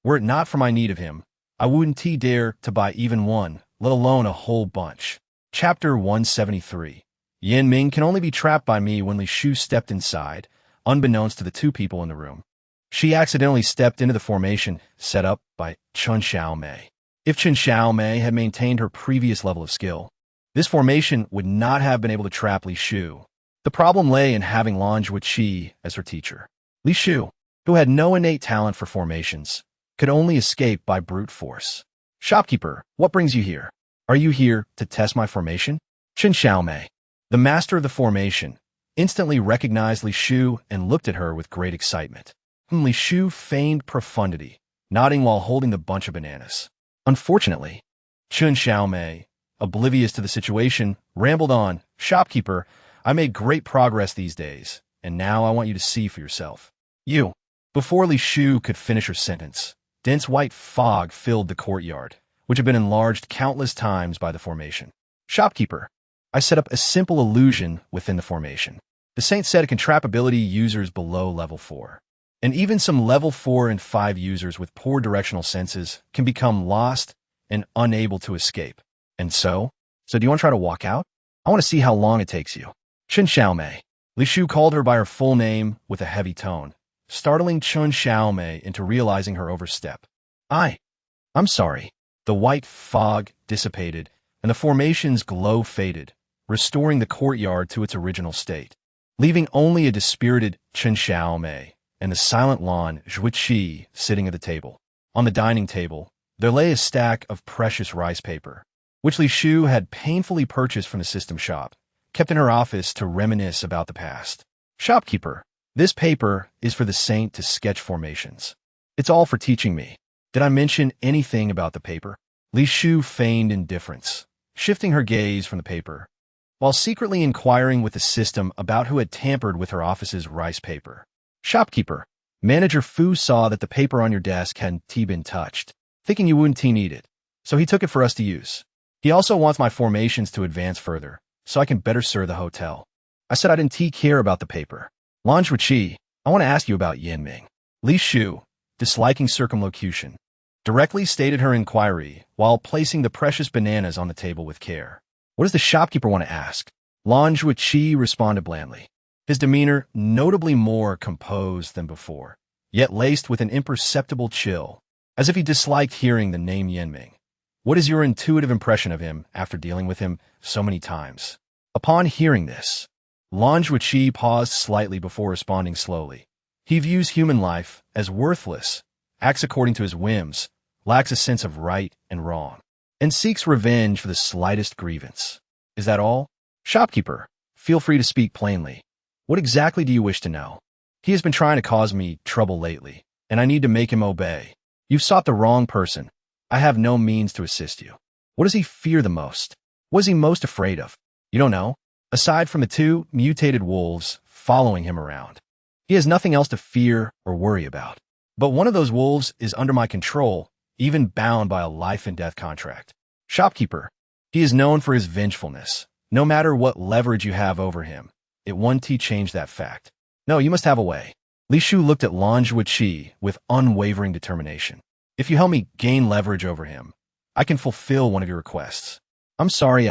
Were it not for my need of him, I wouldn't dare to buy even one, let alone a whole bunch. Chapter 173. Yinming can only be trapped by me when Li Shufei stepped inside, unbeknownst to the two people in the room. She accidentally stepped into the formation set up by Chen Xiaomei. If Chen Xiaomei had maintained her previous level of skill, this formation would not have been able to trap Li Shufei. The problem lay in having Lan Zhuiqi as her teacher. Li Shufei, who had no innate talent for formations, could only escape by brute force. Shopkeeper, what brings you here? Are you here to test my formation? Chen Xiaomei, the master of the formation, instantly recognized Li Shufei and looked at her with great excitement. Li Shufei feigned profundity, nodding while holding the bunch of bananas. Unfortunately, Chen Xiaomei, oblivious to the situation, rambled on. Shopkeeper, I made great progress these days, and now I want you to see for yourself. You. Before Li Shufei could finish her sentence, dense white fog filled the courtyard, which had been enlarged countless times by the formation. Shopkeeper, I set up a simple illusion within the formation. The saint said it can trap ability users below level 4. And even some level 4 and 5 users with poor directional senses can become lost and unable to escape. And so do you want to try to walk out? I want to see how long it takes you. Chen Xiaomei. Li Shufei called her by her full name with a heavy tone, startling Chen Xiaomei into realizing her overstep. I'm sorry. The white fog dissipated, and the formation's glow faded, restoring the courtyard to its original state, leaving only a dispirited Chen Xiaomei and the silent Lan Zhuiqi sitting at the table. On the dining table, there lay a stack of precious rice paper, which Li Shufei had painfully purchased from the system shop, kept in her office to reminisce about the past. Shopkeeper, this paper is for the saint to sketch formations. It's all for teaching me. Did I mention anything about the paper? Li Shufei feigned indifference, shifting her gaze from the paper, while secretly inquiring with the system about who had tampered with her office's rice paper. Shopkeeper, Manager Fu saw that the paper on your desk hadn't been touched, thinking you wouldn't need it, so he took it for us to use. He also wants my formations to advance further, so I can better serve the hotel. I said I didn't care about the paper. Lan Zhuiqi, I want to ask you about Yinming. Li Shufei, disliking circumlocution, directly stated her inquiry while placing the precious bananas on the table with care. What does the shopkeeper want to ask? Lan Zhuiqi responded blandly, his demeanor notably more composed than before, yet laced with an imperceptible chill, as if he disliked hearing the name Yinming. What is your intuitive impression of him after dealing with him so many times? Upon hearing this, Lan Zhuiqi paused slightly before responding slowly. He views human life as worthless, acts according to his whims, lacks a sense of right and wrong, and seeks revenge for the slightest grievance. Is that all? Shopkeeper, feel free to speak plainly. What exactly do you wish to know? He has been trying to cause me trouble lately, and I need to make him obey. You've sought the wrong person. I have no means to assist you. What does he fear the most? What is he most afraid of? You don't know? Aside from the two mutated wolves following him around, he has nothing else to fear or worry about. But one of those wolves is under my control, even bound by a life and death contract. Shopkeeper. He is known for his vengefulness. No matter what leverage you have over him, it won't change that fact. No, you must have a way. Li Shu looked at Lan Zhuoqi with unwavering determination. If you help me gain leverage over him, I can fulfill one of your requests. I'm sorry,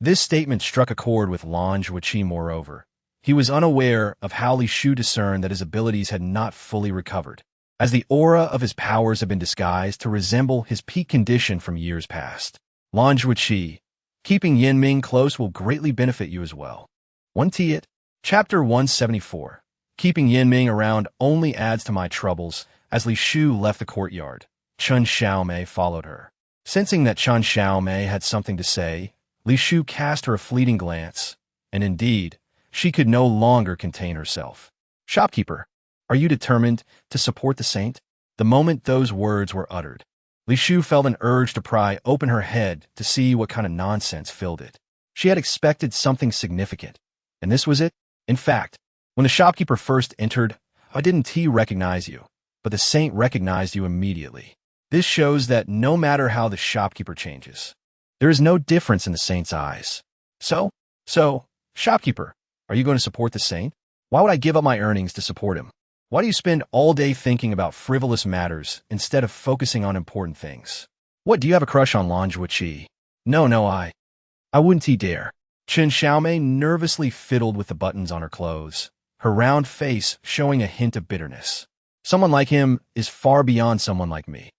This statement struck a chord with Lan Zhuoqi. Moreover, he was unaware of how Li Shu discerned that his abilities had not fully recovered, as the aura of his powers had been disguised to resemble his peak condition from years past. Lan Zhuoqi, keeping Yin Ming close will greatly benefit you as well. 1 Tiet, Chapter 174. Keeping Yin Ming around only adds to my troubles. As Li Shu left the courtyard, Chen Xiaomei followed her. Sensing that Chen Xiaomei had something to say, Li Shu cast her a fleeting glance, and indeed, she could no longer contain herself. Shopkeeper, are you determined to support the saint? The moment those words were uttered, Li Shu felt an urge to pry open her head to see what kind of nonsense filled it. She had expected something significant, and this was it. In fact, when the shopkeeper first entered, "I didn't recognize you," but the saint recognized you immediately. This shows that no matter how the shopkeeper changes, there is no difference in the saint's eyes. So, shopkeeper, are you going to support the saint? Why would I give up my earnings to support him? Why do you spend all day thinking about frivolous matters instead of focusing on important things? What, do you have a crush on Lan Zhuoqi? No, I wouldn't dare. Chen Xiaomei nervously fiddled with the buttons on her clothes, her round face showing a hint of bitterness. Someone like him is far beyond someone like me.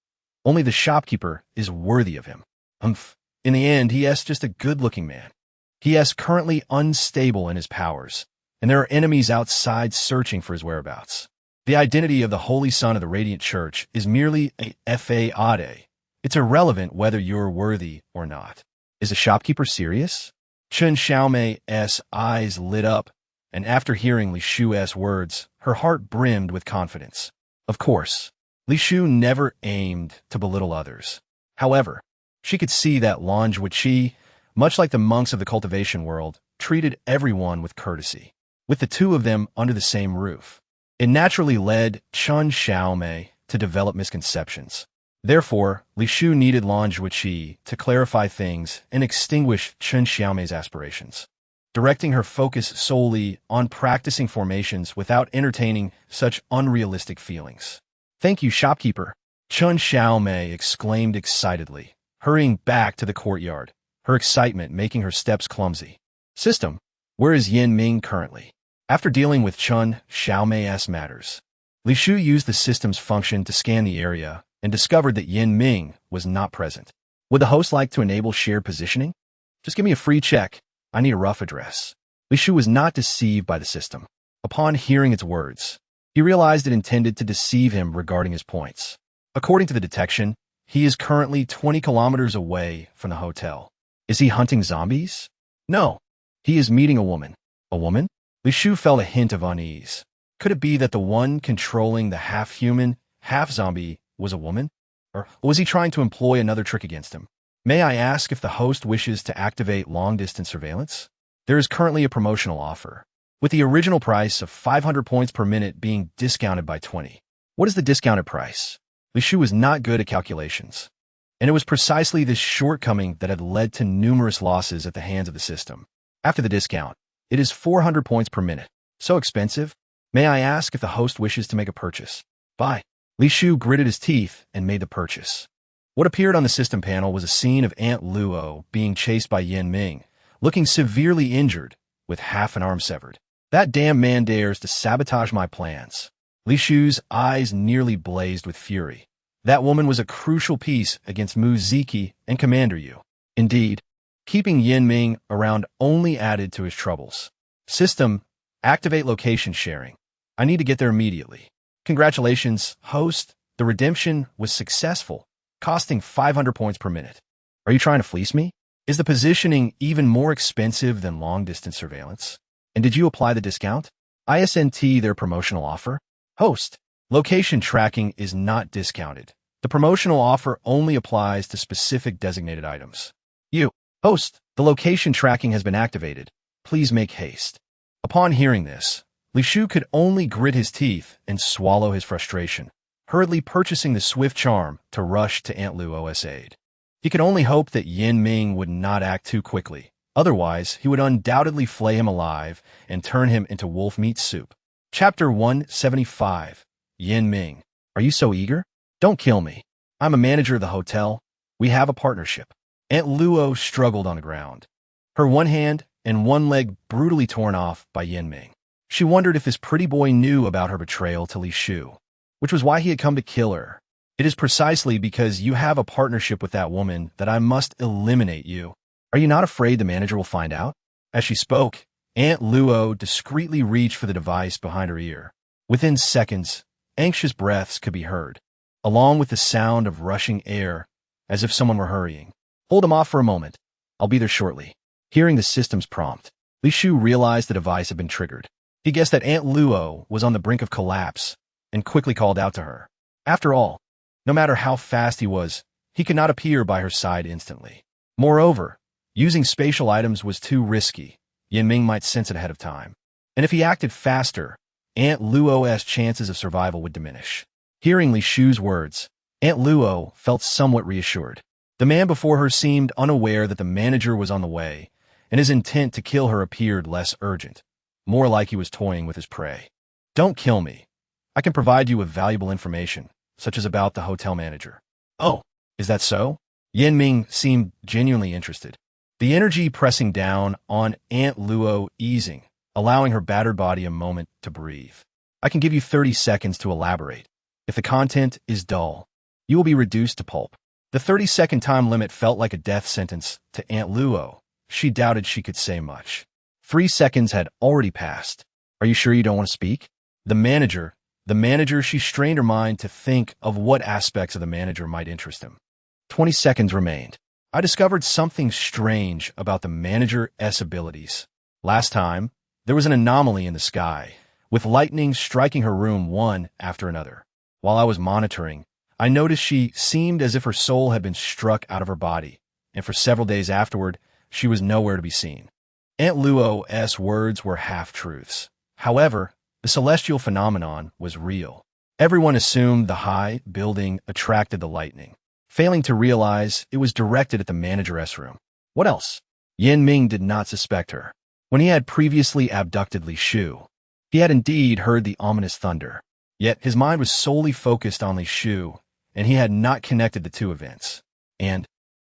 Only the shopkeeper is worthy of him. In the end, he is just a good-looking man. He is currently unstable in his powers, and there are enemies outside searching for his whereabouts. The identity of the Holy Son of the Radiant Church is merely a fade. It's irrelevant whether you're worthy or not. Is the shopkeeper serious? Chen Xiaomei's eyes lit up, and after hearing Li Shu's words, her heart brimmed with confidence. Of course, Li Shu never aimed to belittle others. However, she could see that Lan Zhuoqi, much like the monks of the cultivation world, treated everyone with courtesy. With the two of them under the same roof, it naturally led Chen Xiaomei to develop misconceptions. Therefore, Li Shu needed Lan Zhuoqi to clarify things and extinguish Chen Xiaomei's aspirations, directing her focus solely on practicing formations without entertaining such unrealistic feelings. Thank you, shopkeeper, Chen Xiaomei exclaimed excitedly, hurrying back to the courtyard, her excitement making her steps clumsy. System, where is Yin Ming currently? After dealing with Chen Xiaomei's matters, Li Shu used the system's function to scan the area and discovered that Yin Ming was not present. Would the host like to enable shared positioning? Just give me a free check. I need a rough address. Li Shu was not deceived by the system. Upon hearing its words, he realized it intended to deceive him regarding his points. According to the detection, he is currently 20 kilometers away from the hotel. Is he hunting zombies? No. He is meeting a woman. A woman? Li Shu felt a hint of unease. Could it be that the one controlling the half-human, half-zombie was a woman? Or was he trying to employ another trick against him? May I ask if the host wishes to activate long-distance surveillance? There is currently a promotional offer, with the original price of 500 points per minute being discounted by 20. What is the discounted price? Li Shu was not good at calculations, and it was precisely this shortcoming that had led to numerous losses at the hands of the system. After the discount, it is 400 points per minute. So expensive? May I ask if the host wishes to make a purchase? Buy. Li Shu gritted his teeth and made the purchase. What appeared on the system panel was a scene of Aunt Luo being chased by Yin Ming, looking severely injured, with half an arm severed. That damn man dares to sabotage my plans. Li Shu's eyes nearly blazed with fury. That woman was a crucial piece against Mu Ziki and Commander Yu. Indeed, keeping Yin Ming around only added to his troubles. System, activate location sharing. I need to get there immediately. Congratulations, host. The redemption was successful, costing 500 points per minute. Are you trying to fleece me? Is the positioning even more expensive than long-distance surveillance? And did you apply the discount? ISNT their promotional offer? Host, location tracking is not discounted. The promotional offer only applies to specific designated items. You, host, the location tracking has been activated. Please make haste. Upon hearing this, Li Shufei could only grit his teeth and swallow his frustration, hurriedly purchasing the swift charm to rush to Aunt Luo's aid. He could only hope that Yin Ming would not act too quickly. Otherwise, he would undoubtedly flay him alive and turn him into wolf meat soup. Chapter 175. Yin Ming. Are you so eager? Don't kill me. I'm a manager of the hotel. We have a partnership. Aunt Luo struggled on the ground, her one hand and one leg brutally torn off by Yin Ming. She wondered if this pretty boy knew about her betrayal to Li Shufei, which was why he had come to kill her. It is precisely because you have a partnership with that woman that I must eliminate you. Are you not afraid the manager will find out? As she spoke, Aunt Luo discreetly reached for the device behind her ear. Within seconds, anxious breaths could be heard, along with the sound of rushing air, as if someone were hurrying. Hold him off for a moment. I'll be there shortly. Hearing the system's prompt, Li Shufei realized the device had been triggered. He guessed that Aunt Luo was on the brink of collapse and quickly called out to her. After all, no matter how fast he was, he could not appear by her side instantly. Moreover, using spatial items was too risky. Yin Ming might sense it ahead of time. And if he acted faster, Aunt Luo's chances of survival would diminish. Hearing Li Shufei's words, Aunt Luo felt somewhat reassured. The man before her seemed unaware that the manager was on the way, and his intent to kill her appeared less urgent, more like he was toying with his prey. Don't kill me. I can provide you with valuable information, such as about the hotel manager. Oh, is that so? Yin Ming seemed genuinely interested, the energy pressing down on Aunt Luo easing, allowing her battered body a moment to breathe. I can give you 30 seconds to elaborate. If the content is dull, you will be reduced to pulp. The 30-second time limit felt like a death sentence to Aunt Luo. She doubted she could say much. 3 seconds had already passed. Are you sure you don't want to speak? The manager, she strained her mind to think of what aspects of the manager might interest him. 20 seconds remained. I discovered something strange about the manager's abilities. Last time, there was an anomaly in the sky, with lightning striking her room one after another. While I was monitoring, I noticed she seemed as if her soul had been struck out of her body, and for several days afterward, she was nowhere to be seen. Aunt Luo's words were half-truths. However, the celestial phenomenon was real. Everyone assumed the high building attracted the lightning, failing to realize it was directed at the manager's room. What else? Yin Ming did not suspect her. When he had previously abducted Li Shufei, he had indeed heard the ominous thunder. Yet his mind was solely focused on Li Shufei, and he had not connected the two events. And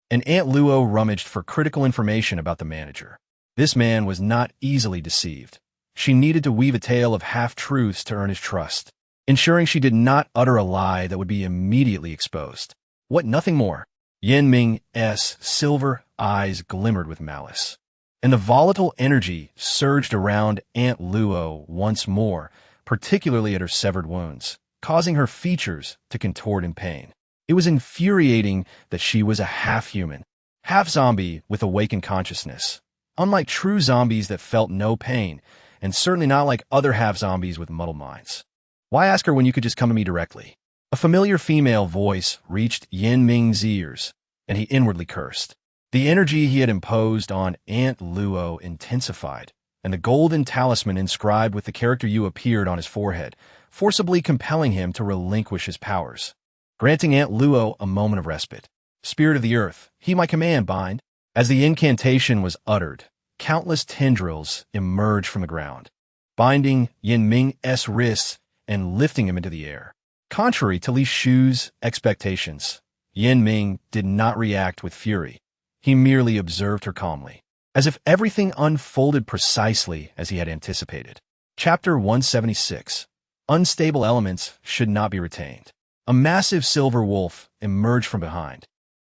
Aunt Luo rummaged for critical information about the manager. This man was not easily deceived. She needed to weave a tale of half-truths to earn his trust, ensuring she did not utter a lie that would be immediately exposed. What, nothing more? Yin Ming's silver eyes glimmered with malice, and the volatile energy surged around Aunt Luo once more, particularly at her severed wounds, causing her features to contort in pain. It was infuriating that she was a half-human, half-zombie with awakened consciousness, unlike true zombies that felt no pain, and certainly not like other half-zombies with muddled minds. Why ask her when you could just come to me directly? A familiar female voice reached Yin Ming's ears, and he inwardly cursed. The energy he had imposed on Aunt Luo intensified, and the golden talisman inscribed with the character U appeared on his forehead, forcibly compelling him to relinquish his powers, granting Aunt Luo a moment of respite. Spirit of the earth, he my command bind. As the incantation was uttered, countless tendrils emerged from the ground, binding Yin Ming's wrists and lifting him into the air. Contrary to Li Shufei's expectations, Yin Ming did not react with fury. He merely observed her calmly, as if everything unfolded precisely as he had anticipated. Chapter 176. Unstable elements should not be retained. A massive silver wolf emerged from behind,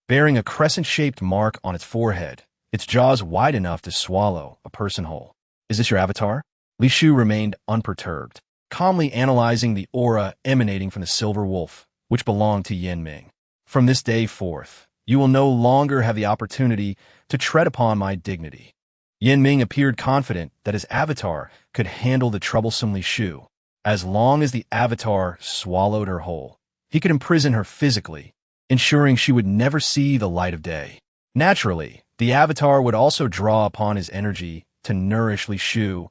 bearing a crescent-shaped mark on its forehead, its jaws wide enough to swallow a person whole. Is this your avatar? Li Shufei remained unperturbed, calmly analyzing the aura emanating from the silver wolf, which belonged to Yin Ming. From this day forth, you will no longer have the opportunity to tread upon my dignity. Yin Ming appeared confident that his avatar could handle the troublesome Li Shufei, as long as the avatar swallowed her whole. he could imprison her physically, ensuring she would never see the light of day. Naturally, the Avatar would also draw upon his energy to nourish Li Shu,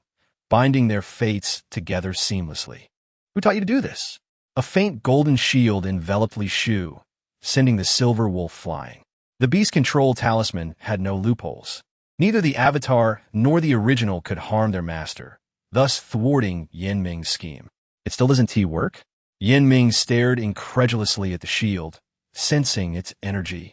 binding their fates together seamlessly. Who taught you to do this? A faint golden shield enveloped Li Shu, sending the silver wolf flying. The beast control talisman had no loopholes. Neither the Avatar nor the original could harm their master, thus thwarting Yin Ming's scheme. It still doesn't work? Yin Ming stared incredulously at the shield, sensing its energy,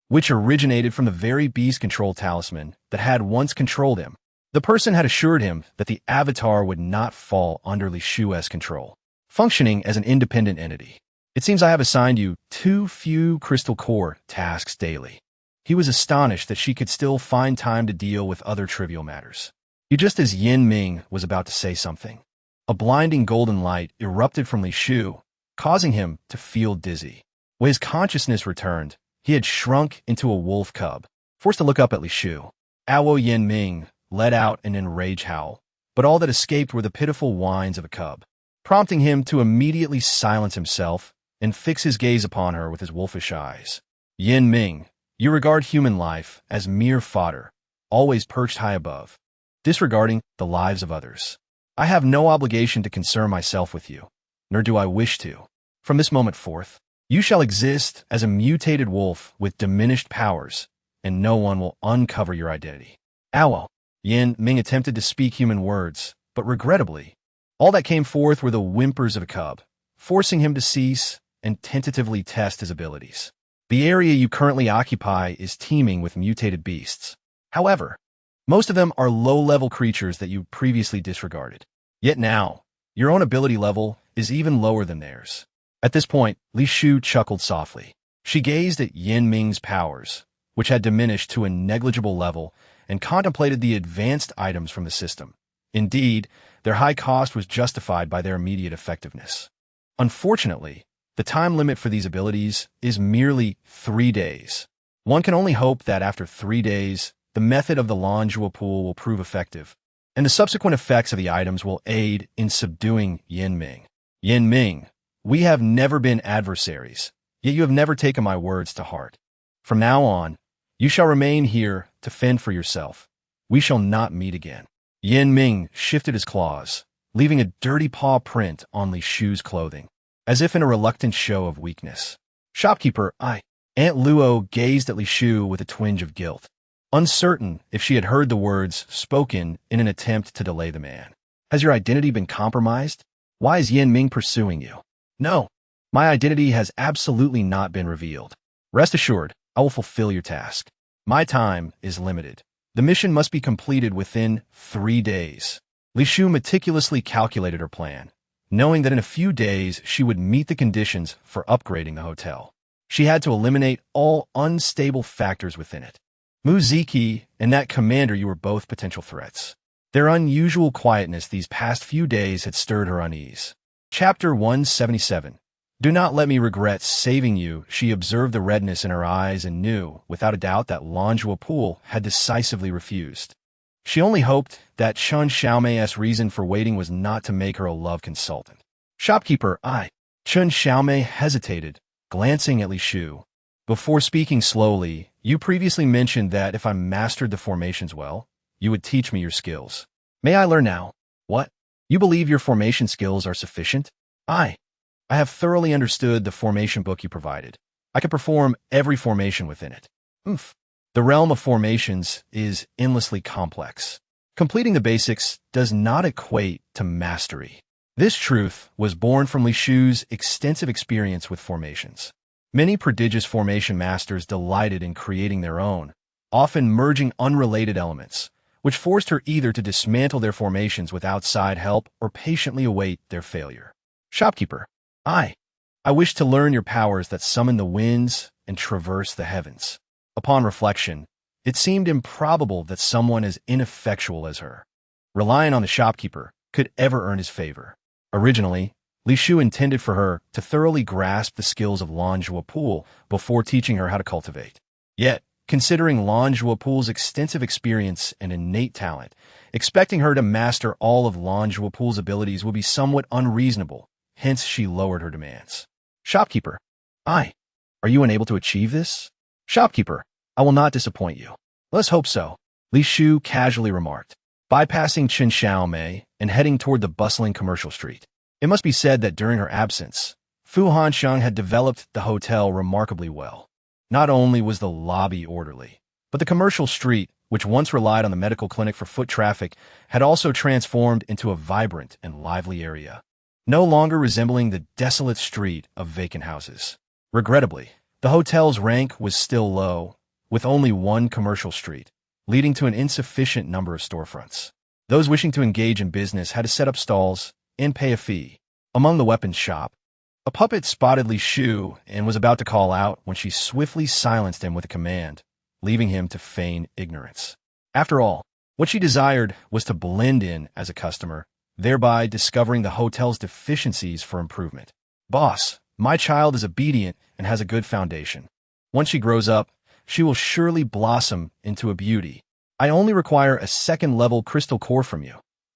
which originated from the very beast control talisman that had once controlled him. The person had assured him that the Avatar would not fall under Li Shu's control, functioning as an independent entity. It seems I have assigned you too few crystal core tasks daily. He was astonished that she could still find time to deal with other trivial matters. Just as Yin Ming was about to say something, a blinding golden light erupted from Li Shu, causing him to feel dizzy. When his consciousness returned, he had shrunk into a wolf cub. Forced to look up at Li Shu, Awo Yin Ming let out an enraged howl, but all that escaped were the pitiful whines of a cub, prompting him to immediately silence himself and fix his gaze upon her with his wolfish eyes. Yin Ming, you regard human life as mere fodder, always perched high above, disregarding the lives of others. I have no obligation to concern myself with you, nor do I wish to. From this moment forth, you shall exist as a mutated wolf with diminished powers, and no one will uncover your identity. Awo. Yin Ming attempted to speak human words, but regrettably, all that came forth were the whimpers of a cub, forcing him to cease and tentatively test his abilities. The area you currently occupy is teeming with mutated beasts. However, most of them are low-level creatures that you previously disregarded. Yet now, your own ability level is even lower than theirs. At this point, Li Shu chuckled softly. She gazed at Yin Ming's powers, which had diminished to a negligible level, and contemplated the advanced items from the system. Indeed, their high cost was justified by their immediate effectiveness. Unfortunately, the time limit for these abilities is merely 3 days. One can only hope that after 3 days, the method of the Lanjua pool will prove effective, and the subsequent effects of the items will aid in subduing Yin Ming. Yin Ming, we have never been adversaries, yet you have never taken my words to heart. From now on, you shall remain here to fend for yourself. We shall not meet again. Yin Ming shifted his claws, leaving a dirty paw print on Li Shu's clothing, as if in a reluctant show of weakness. Shopkeeper, Aunt Luo gazed at Li Shu with a twinge of guilt, uncertain if she had heard the words spoken in an attempt to delay the man. Has your identity been compromised? Why is Yin Ming pursuing you? No, my identity has absolutely not been revealed. Rest assured, I will fulfill your task. My time is limited. The mission must be completed within 3 days. Li Shu meticulously calculated her plan, knowing that in a few days she would meet the conditions for upgrading the hotel. She had to eliminate all unstable factors within it. Muziki and that commander, you were both potential threats. Their unusual quietness these past few days had stirred her unease. Chapter 177. Do not let me regret saving you. She observed the redness in her eyes and knew, without a doubt, that Lanjua Pool had decisively refused. She only hoped that Chen Xiaomei's reason for waiting was not to make her a love consultant. Shopkeeper, Chen Xiaomei hesitated, glancing at Li Shu. Before speaking slowly, you previously mentioned that if I mastered the formations well, you would teach me your skills. May I learn now? What? You believe your formation skills are sufficient? I have thoroughly understood the formation book you provided. I can perform every formation within it. The realm of formations is endlessly complex. Completing the basics does not equate to mastery. This truth was born from Li Shu's extensive experience with formations. Many prodigious formation masters delighted in creating their own, often merging unrelated elements, which forced her either to dismantle their formations with outside help or patiently await their failure. Shopkeeper, I wish to learn your powers that summon the winds and traverse the heavens. Upon reflection, it seemed improbable that someone as ineffectual as her, relying on the shopkeeper, could ever earn his favor. Originally, Li Shu intended for her to thoroughly grasp the skills of Lanjua Pool before teaching her how to cultivate. Yet, considering Lanjua Pool's extensive experience and innate talent, expecting her to master all of Lanjua Pool's abilities would be somewhat unreasonable, hence she lowered her demands. Shopkeeper. Are you unable to achieve this? Shopkeeper. I will not disappoint you. Let's hope so, Li Shu casually remarked, bypassing Qin Xiaomei and heading toward the bustling commercial street. It must be said that during her absence, Fu Hansheng had developed the hotel remarkably well. Not only was the lobby orderly, but the commercial street, which once relied on the medical clinic for foot traffic, had also transformed into a vibrant and lively area, no longer resembling the desolate street of vacant houses. Regrettably, the hotel's rank was still low, with only one commercial street, leading to an insufficient number of storefronts. Those wishing to engage in business had to set up stalls and pay a fee. Among the weapons shop, a puppet spotted Li Shu and was about to call out when she swiftly silenced him with a command, leaving him to feign ignorance. After all, what she desired was to blend in as a customer, thereby discovering the hotel's deficiencies for improvement. Boss, my child is obedient and has a good foundation. Once she grows up, she will surely blossom into a beauty. I only require a second-level crystal core from you.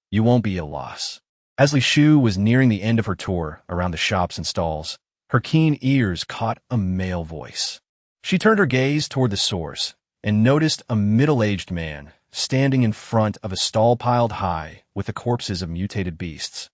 You won't be a loss. As Li Shu was nearing the end of her tour around the shops and stalls, her keen ears caught a male voice. She turned her gaze toward the source and noticed a middle-aged man standing in front of a stall piled high with the corpses of mutated beasts,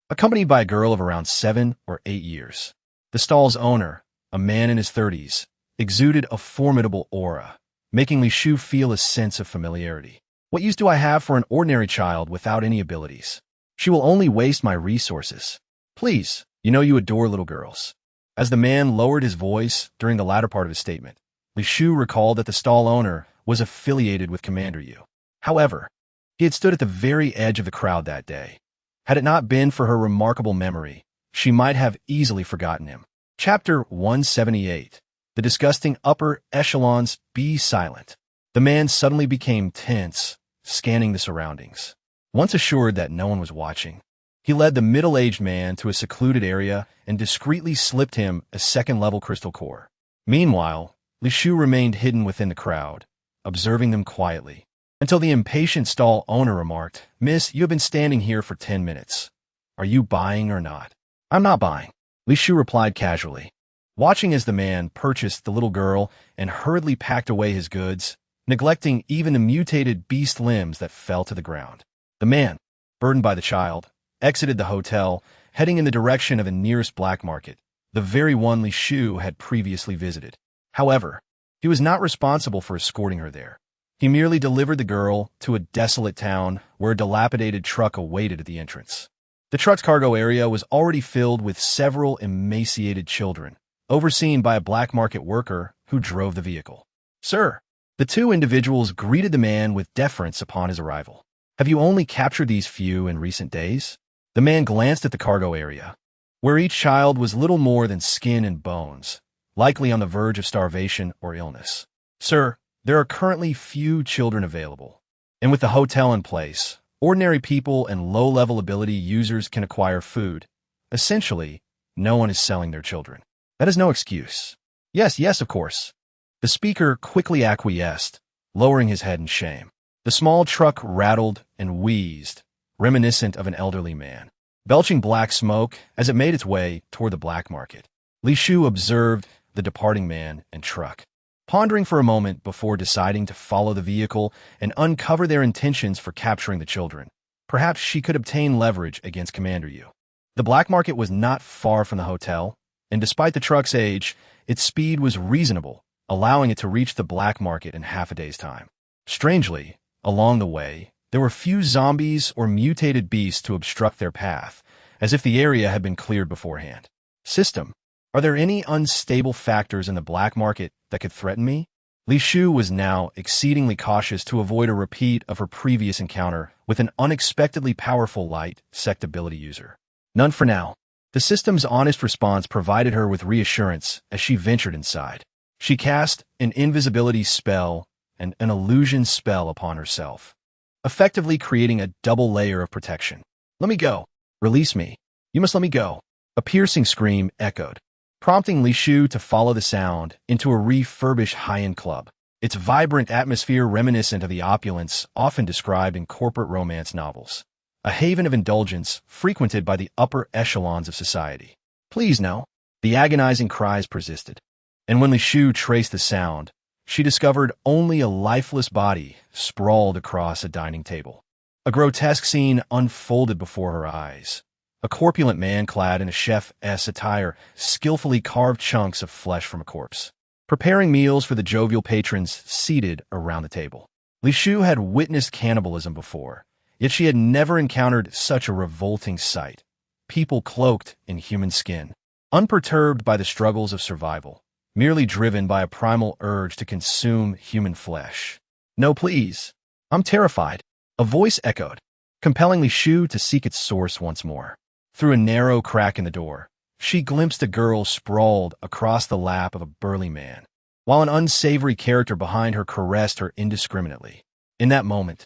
accompanied by a girl of around 7 or 8 years. The stall's owner, a man in his 30s, exuded a formidable aura, making Li Shu feel a sense of familiarity. What use do I have for an ordinary child without any abilities? She will only waste my resources. Please, you know you adore little girls. As the man lowered his voice during the latter part of his statement, Li Shu recalled that the stall owner was affiliated with Commander Yu. However, he had stood at the very edge of the crowd that day. Had it not been for her remarkable memory, she might have easily forgotten him. Chapter 178. The disgusting upper echelons, be silent. The man suddenly became tense, scanning the surroundings. Once assured that no one was watching, he led the middle-aged man to a secluded area and discreetly slipped him a second-level crystal core. Meanwhile, Li Shu remained hidden within the crowd, observing them quietly, until the impatient stall owner remarked, "Miss, you have been standing here for 10 minutes. Are you buying or not?" "I'm not buying," Li Shu replied casually, watching as the man purchased the little girl and hurriedly packed away his goods, neglecting even the mutated beast limbs that fell to the ground. The man, burdened by the child, exited the hotel, heading in the direction of the nearest black market, the very one Li Shu had previously visited. However, he was not responsible for escorting her there. He merely delivered the girl to a desolate town where a dilapidated truck awaited at the entrance. The truck's cargo area was already filled with several emaciated children, overseen by a black market worker who drove the vehicle. "Sir," the two individuals greeted the man with deference upon his arrival. "Have you only captured these few in recent days?" The man glanced at the cargo area, where each child was little more than skin and bones, likely on the verge of starvation or illness. "Sir, there are currently few children available, and with the hotel in place, ordinary people and low-level ability users can acquire food. Essentially, no one is selling their children. That is no excuse." Yes, of course." The speaker quickly acquiesced, lowering his head in shame. The small truck rattled and wheezed, reminiscent of an elderly man, belching black smoke as it made its way toward the black market. Li Shu observed the departing man and truck, pondering for a moment before deciding to follow the vehicle and uncover their intentions for capturing the children. Perhaps she could obtain leverage against Commander Yu. The black market was not far from the hotel, and despite the truck's age, its speed was reasonable, allowing it to reach the black market in half a day's time. Strangely, along the way, there were few zombies or mutated beasts to obstruct their path, as if the area had been cleared beforehand. System, are there any unstable factors in the black market that could threaten me? Li Shu was now exceedingly cautious to avoid a repeat of her previous encounter with an unexpectedly powerful light sect ability user. None for now. The system's honest response provided her with reassurance as she ventured inside. She cast an invisibility spell and an illusion spell upon herself, effectively creating a double layer of protection. "Let me go. Release me. You must let me go." A piercing scream echoed, prompting Li Shu to follow the sound into a refurbished high-end club, its vibrant atmosphere reminiscent of the opulence often described in corporate romance novels, a haven of indulgence frequented by the upper echelons of society. "Please, no. The agonizing cries persisted, and when Li Shu traced the sound, she discovered only a lifeless body sprawled across a dining table. A grotesque scene unfolded before her eyes. A corpulent man clad in a chef's attire skillfully carved chunks of flesh from a corpse, preparing meals for the jovial patrons seated around the table. Li Shu had witnessed cannibalism before, yet she had never encountered such a revolting sight. People cloaked in human skin, unperturbed by the struggles of survival, merely driven by a primal urge to consume human flesh. "No, please. I'm terrified," a voice echoed, compelling Li Shu to seek its source once more. Through a narrow crack in the door, she glimpsed a girl sprawled across the lap of a burly man, while an unsavory character behind her caressed her indiscriminately. In that moment,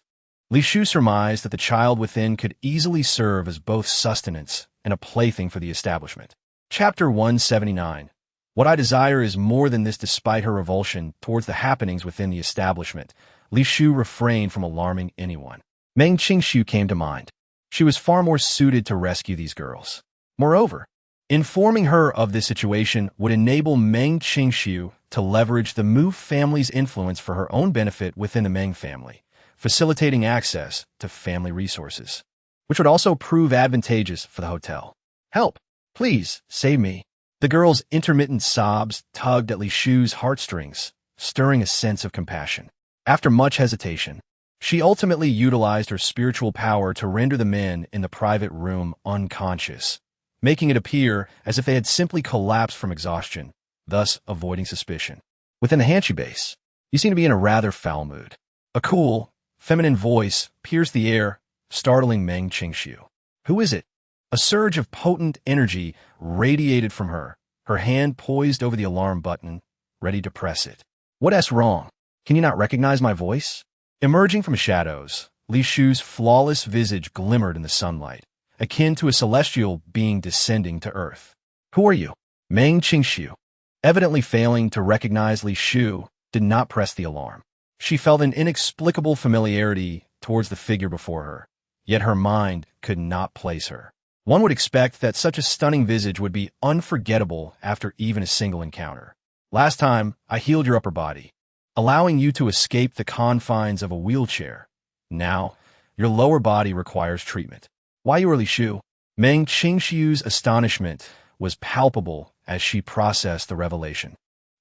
Li Shu surmised that the child within could easily serve as both sustenance and a plaything for the establishment. Chapter 179. What I desire is more than this. Despite her revulsion towards the happenings within the establishment, Li Shu refrained from alarming anyone. Meng Qingxiu came to mind. She was far more suited to rescue these girls. Moreover, informing her of this situation would enable Meng Qingxiu to leverage the Mu family's influence for her own benefit within the Meng family, facilitating access to family resources, which would also prove advantageous for the hotel. "Help! Please, save me." The girl's intermittent sobs tugged at Li Shu's heartstrings, stirring a sense of compassion. After much hesitation, she ultimately utilized her spiritual power to render the men in the private room unconscious, making it appear as if they had simply collapsed from exhaustion, thus avoiding suspicion. Within the Hanshi base, you seem to be in a rather foul mood. A cool, feminine voice pierced the air, startling Meng Qingxiu. "Who is it?" A surge of potent energy radiated from her, her hand poised over the alarm button, ready to press it. "What's wrong? Can you not recognize my voice?" Emerging from shadows, Li Shu's flawless visage glimmered in the sunlight, akin to a celestial being descending to earth. "Who are you?" Meng Qingxiu, evidently failing to recognize Li Shu, did not press the alarm. She felt an inexplicable familiarity towards the figure before her, yet her mind could not place her. One would expect that such a stunning visage would be unforgettable after even a single encounter. "Last time, I healed your upper body, allowing you to escape the confines of a wheelchair. Now, your lower body requires treatment." "Why, you are Li Shu?" Meng Qingxiu's astonishment was palpable as she processed the revelation,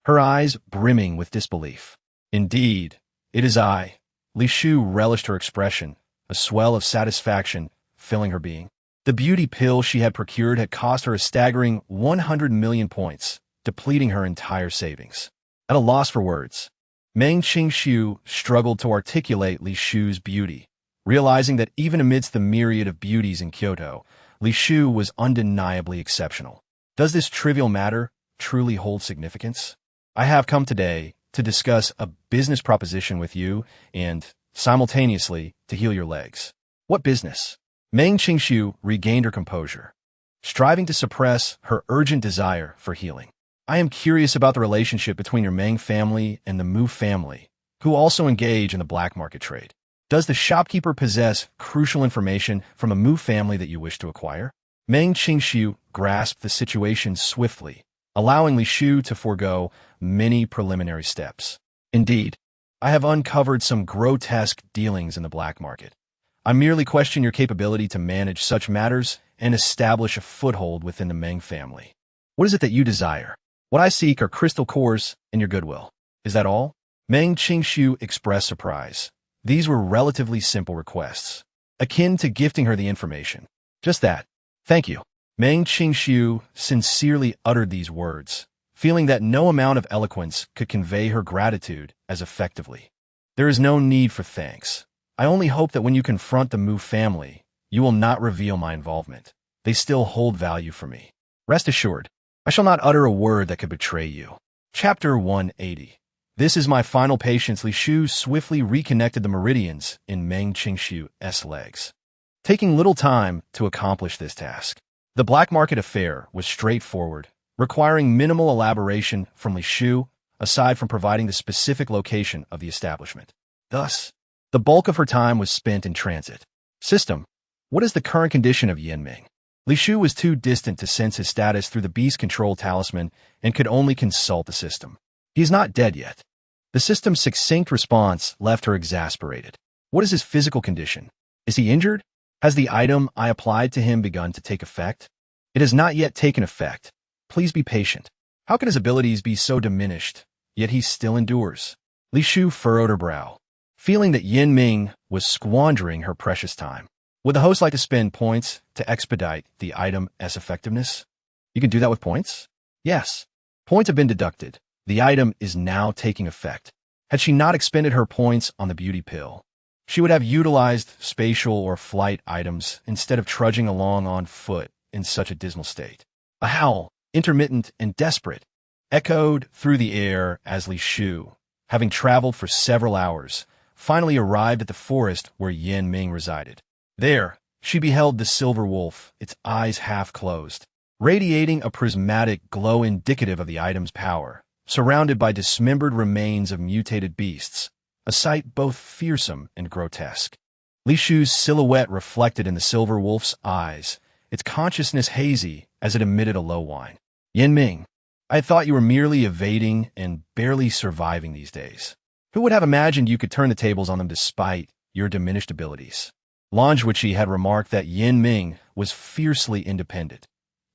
her eyes brimming with disbelief. "Indeed, it is I." Li Shu relished her expression, a swell of satisfaction filling her being. The beauty pill she had procured had cost her a staggering 100 million points, depleting her entire savings. At a loss for words, Meng Qingxiu struggled to articulate Li Shu's beauty, realizing that even amidst the myriad of beauties in Kyoto, Li Shu was undeniably exceptional. Does this trivial matter truly hold significance? I have come today to discuss a business proposition with you and, simultaneously, to heal your legs. What business? Meng Qingxiu regained her composure, striving to suppress her urgent desire for healing. "I am curious about the relationship between your Meng family and the Mu family, who also engage in the black market trade. Does the shopkeeper possess crucial information from a Mu family that you wish to acquire?" Meng Qingxiu grasped the situation swiftly, allowing Li Shu to forego many preliminary steps. "Indeed, I have uncovered some grotesque dealings in the black market. I merely question your capability to manage such matters and establish a foothold within the Meng family. What is it that you desire?" "What I seek are crystal cores and your goodwill." "Is that all?" Meng Qingxiu expressed surprise. These were relatively simple requests, akin to gifting her the information. "Just that. Thank you." Meng Qingxiu sincerely uttered these words, feeling that no amount of eloquence could convey her gratitude as effectively. "There is no need for thanks. I only hope that when you confront the Mu family, you will not reveal my involvement. They still hold value for me. Rest assured, I shall not utter a word that could betray you." Chapter 180. This is my final patience. Li Shu swiftly reconnected the meridians in Meng Qingxiu's legs, taking little time to accomplish this task. The black market affair was straightforward, requiring minimal elaboration from Li Shu, aside from providing the specific location of the establishment. Thus, the bulk of her time was spent in transit. "System, what is the current condition of Yanming?" Li Shu was too distant to sense his status through the beast control talisman and could only consult the system. He is not dead yet. The system's succinct response left her exasperated. What is his physical condition? Is he injured? Has the item I applied to him begun to take effect? It has not yet taken effect. Please be patient. How can his abilities be so diminished, yet he still endures? Li Shu furrowed her brow, feeling that Yin Ming was squandering her precious time. Would the host like to spend points to expedite the item's effectiveness? You can do that with points? Yes. Points have been deducted. The item is now taking effect. Had she not expended her points on the beauty pill, she would have utilized spatial or flight items instead of trudging along on foot in such a dismal state. A howl, intermittent and desperate, echoed through the air as Li Shu, having traveled for several hours, finally arrived at the forest where Yin Ming resided. There, she beheld the silver wolf, its eyes half closed, radiating a prismatic glow indicative of the item's power, surrounded by dismembered remains of mutated beasts, a sight both fearsome and grotesque. Li Shu's silhouette reflected in the silver wolf's eyes, its consciousness hazy as it emitted a low whine. Yin Ming, I had thought you were merely evading and barely surviving these days. Who would have imagined you could turn the tables on them despite your diminished abilities? Longwuchi had remarked that Yin Ming was fiercely independent.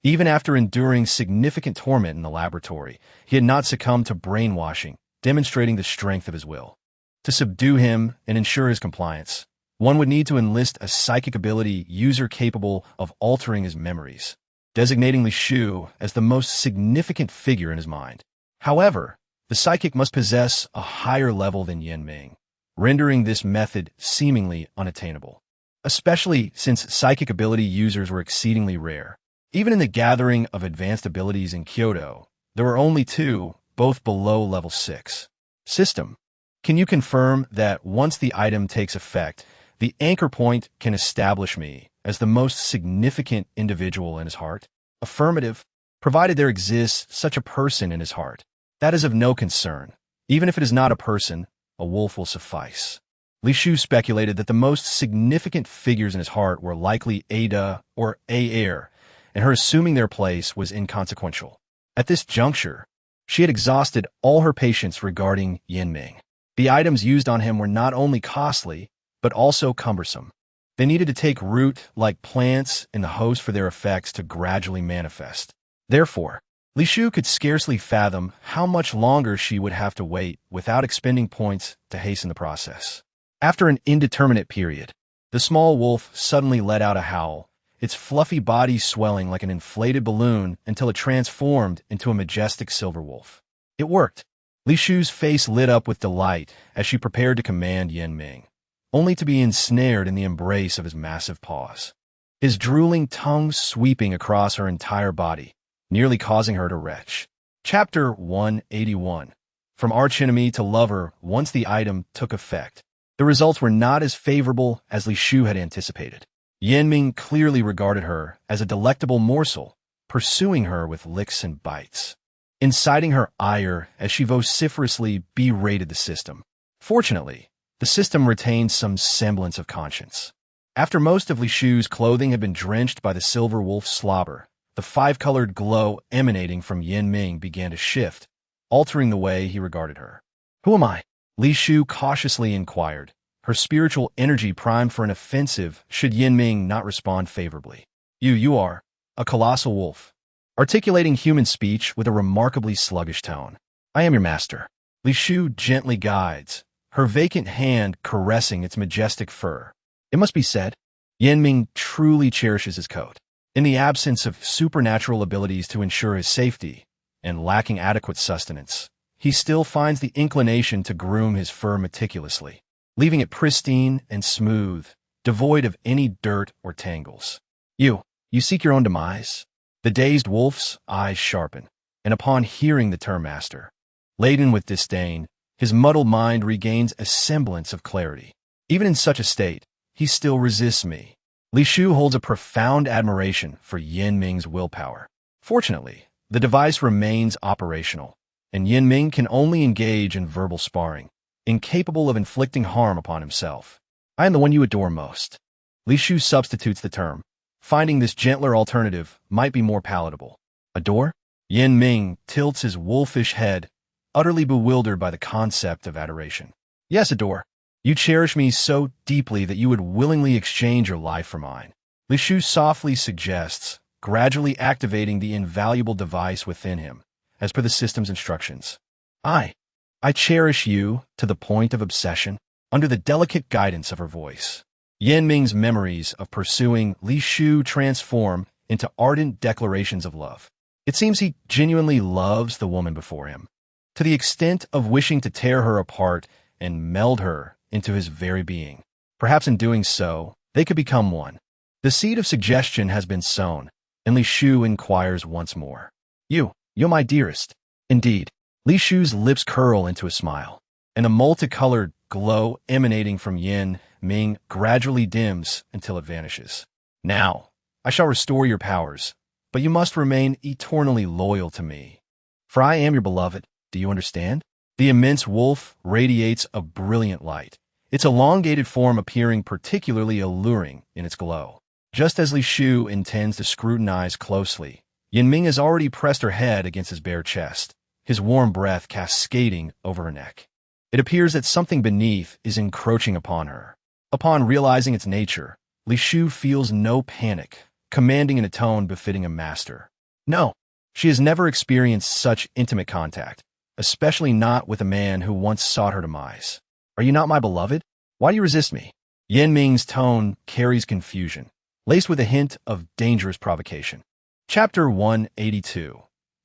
Even after enduring significant torment in the laboratory, he had not succumbed to brainwashing, demonstrating the strength of his will. To subdue him and ensure his compliance, one would need to enlist a psychic ability user capable of altering his memories, designating Li Shu as the most significant figure in his mind. However, the psychic must possess a higher level than Yin Ming, rendering this method seemingly unattainable, especially since psychic ability users were exceedingly rare. Even in the gathering of advanced abilities in Kyoto, there were only 2, both below level 6. System, can you confirm that once the item takes effect, the anchor point can establish me as the most significant individual in his heart? Affirmative, provided there exists such a person in his heart. That is of no concern. Even if it is not a person, a wolf will suffice. Li Shu speculated that the most significant figures in his heart were likely Ada or Air, and her assuming their place was inconsequential. At this juncture, she had exhausted all her patience regarding Yin Ming. The items used on him were not only costly, but also cumbersome. They needed to take root like plants in the host for their effects to gradually manifest. Therefore, Li Shu could scarcely fathom how much longer she would have to wait without expending points to hasten the process. After an indeterminate period, the small wolf suddenly let out a howl, its fluffy body swelling like an inflated balloon until it transformed into a majestic silver wolf. It worked. Li Shu's face lit up with delight as she prepared to command Yin Ming, only to be ensnared in the embrace of his massive paws, his drooling tongue sweeping across her entire body, nearly causing her to retch. Chapter 181. From archenemy to lover once the item took effect. The results were not as favorable as Li Shu had anticipated. Yin Ming clearly regarded her as a delectable morsel, pursuing her with licks and bites, inciting her ire as she vociferously berated the system. Fortunately, the system retained some semblance of conscience. After most of Li Shu's clothing had been drenched by the silver wolf's slobber, the 5-colored glow emanating from Yin Ming began to shift, altering the way he regarded her. Who am I? Li Shu cautiously inquired, her spiritual energy primed for an offensive should Yin Ming not respond favorably. You are a colossal wolf, articulating human speech with a remarkably sluggish tone. I am your master. Li Shu gently guides, her vacant hand caressing its majestic fur. It must be said, Yin Ming truly cherishes his coat. In the absence of supernatural abilities to ensure his safety, and lacking adequate sustenance, he still finds the inclination to groom his fur meticulously, leaving it pristine and smooth, devoid of any dirt or tangles. You seek your own demise? The dazed wolf's eyes sharpen, and upon hearing the term master, laden with disdain, his muddled mind regains a semblance of clarity. Even in such a state, he still resists me. Li Shu holds a profound admiration for Yin Ming's willpower. Fortunately, the device remains operational, and Yin Ming can only engage in verbal sparring, incapable of inflicting harm upon himself. I am the one you adore most. Li Shu substitutes the term, finding this gentler alternative might be more palatable. A door? Yin Ming tilts his wolfish head, utterly bewildered by the concept of adoration. Yes, a door. You cherish me so deeply that you would willingly exchange your life for mine. Li Shu softly suggests, gradually activating the invaluable device within him, as per the system's instructions. I cherish you to the point of obsession, under the delicate guidance of her voice. Yin Ming's memories of pursuing Li Shu transform into ardent declarations of love. It seems he genuinely loves the woman before him, to the extent of wishing to tear her apart and meld her into his very being. Perhaps in doing so, they could become one. The seed of suggestion has been sown, and Li Shu inquires once more. You're my dearest. Indeed. Li Shu's lips curl into a smile, and a multicolored glow emanating from Yin Ming gradually dims until it vanishes. Now, I shall restore your powers, but you must remain eternally loyal to me. For I am your beloved, do you understand? The immense wolf radiates a brilliant light, its elongated form appearing particularly alluring in its glow. Just as Li Shu intends to scrutinize closely, Yin Ming has already pressed her head against his bare chest, his warm breath cascading over her neck. It appears that something beneath is encroaching upon her. Upon realizing its nature, Li Shu feels no panic, commanding in a tone befitting a master. No, she has never experienced such intimate contact, especially not with a man who once sought her demise. Are you not my beloved? Why do you resist me? Yin Ming's tone carries confusion, laced with a hint of dangerous provocation. Chapter 182.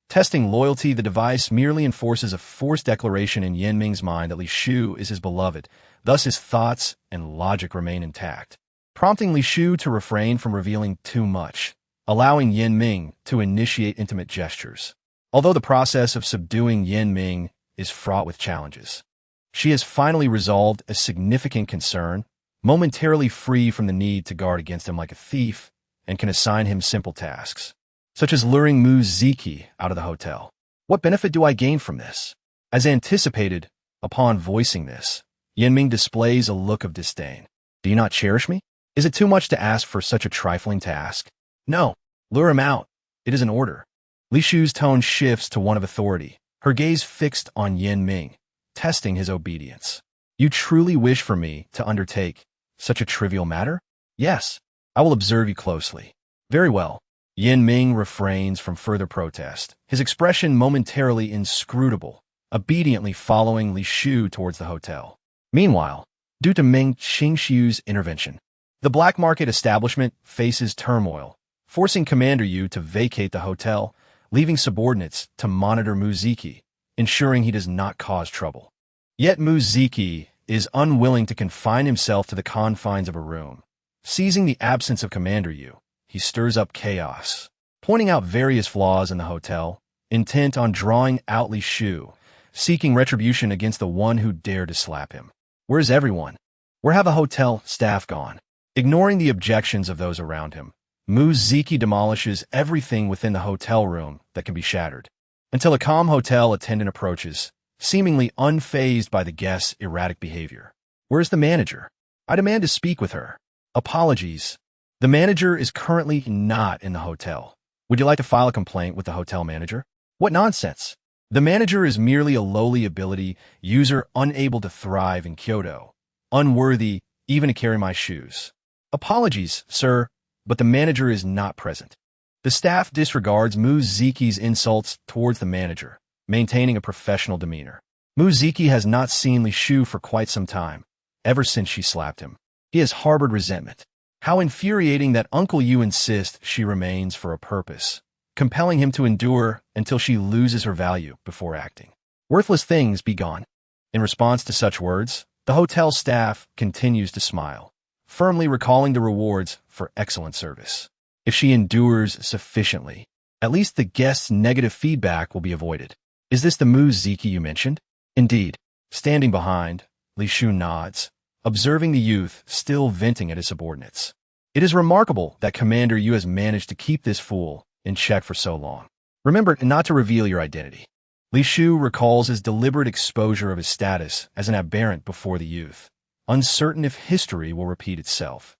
Testing loyalty. The device merely enforces a forced declaration in Yin Ming's mind that Li Shu is his beloved, thus his thoughts and logic remain intact, prompting Li Shu to refrain from revealing too much, allowing Yin Ming to initiate intimate gestures. Although the process of subduing Yin Ming is fraught with challenges, she has finally resolved a significant concern, momentarily free from the need to guard against him like a thief, and can assign him simple tasks, such as luring Mu Ziki out of the hotel. What benefit do I gain from this? As anticipated, upon voicing this, Yin Ming displays a look of disdain. Do you not cherish me? Is it too much to ask for such a trifling task? No, lure him out. It is an order. Li Shu's tone shifts to one of authority, her gaze fixed on Yin Ming, testing his obedience. You truly wish for me to undertake such a trivial matter? Yes, I will observe you closely. Very well. Yin Ming refrains from further protest, his expression momentarily inscrutable, obediently following Li Shu towards the hotel. Meanwhile, due to Meng Qingxiu's intervention, the black market establishment faces turmoil, forcing Commander Yu to vacate the hotel, leaving subordinates to monitor Mu Ziki, ensuring he does not cause trouble. Yet Mu Ziki is unwilling to confine himself to the confines of a room. Seizing the absence of Commander Yu, he stirs up chaos, pointing out various flaws in the hotel, intent on drawing out Li Shu, seeking retribution against the one who dared to slap him. Where's everyone? Where have the hotel staff gone? Ignoring the objections of those around him, Mu Ziki demolishes everything within the hotel room that can be shattered, until a calm hotel attendant approaches, seemingly unfazed by the guest's erratic behavior. Where's the manager? I demand to speak with her. Apologies. The manager is currently not in the hotel. Would you like to file a complaint with the hotel manager? What nonsense! The manager is merely a lowly ability user unable to thrive in Kyoto, unworthy even to carry my shoes. Apologies, sir, but the manager is not present. The staff disregards Mu Ziki's insults towards the manager, maintaining a professional demeanor. Mu Ziki has not seen Li Shu for quite some time, ever since she slapped him. He has harbored resentment. How infuriating that Uncle Yu insists she remains for a purpose, compelling him to endure until she loses her value before acting. Worthless things, be gone. In response to such words, the hotel staff continues to smile, firmly recalling the rewards for excellent service. If she endures sufficiently, at least the guest's negative feedback will be avoided. Is this the Mu Ziki you mentioned? Indeed. Standing behind, Li Shu nods, observing the youth still venting at his subordinates. It is remarkable that Commander Yu has managed to keep this fool in check for so long. Remember not to reveal your identity. Li Shu recalls his deliberate exposure of his status as an aberrant before the youth, uncertain if history will repeat itself.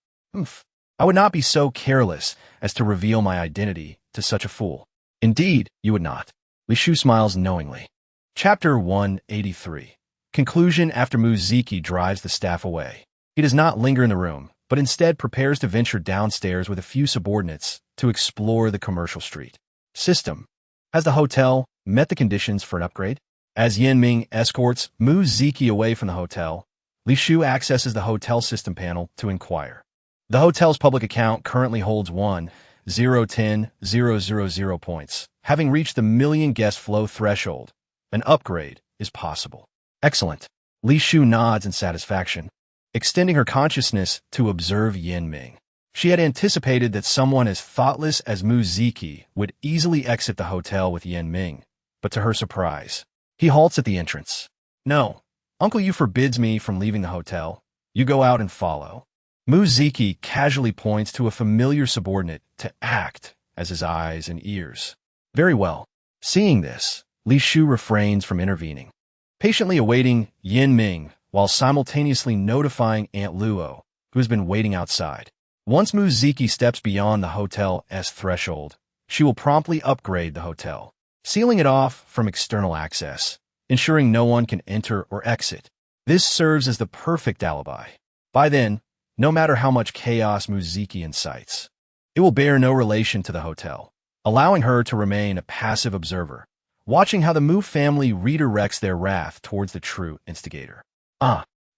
I would not be so careless as to reveal my identity to such a fool. Indeed, you would not. Li Shu smiles knowingly. Chapter 183. Conclusion. After Muziki drives the staff away, he does not linger in the room, but instead prepares to venture downstairs with a few subordinates to explore the commercial street. System. Has the hotel met the conditions for an upgrade? As Yanming escorts Muziki away from the hotel, Li Shu accesses the hotel system panel to inquire. The hotel's public account currently holds 1,010,000 points. Having reached the million guest flow threshold, an upgrade is possible. Excellent. Li Shu nods in satisfaction, extending her consciousness to observe Yanming. She had anticipated that someone as thoughtless as Muziki would easily exit the hotel with Yanming, but to her surprise, he halts at the entrance. No, Uncle Yu forbids me from leaving the hotel. You go out and follow. Muziki casually points to a familiar subordinate to act as his eyes and ears. Very well. Seeing this, Li Shu refrains from intervening, patiently awaiting Yanming while simultaneously notifying Aunt Luo, who has been waiting outside. Once Muziki steps beyond the hotel's threshold, she will promptly upgrade the hotel, sealing it off from external access, ensuring no one can enter or exit. This serves as the perfect alibi. By then, no matter how much chaos Muziki incites, it will bear no relation to the hotel, allowing her to remain a passive observer, watching how the Mu family redirects their wrath towards the true instigator.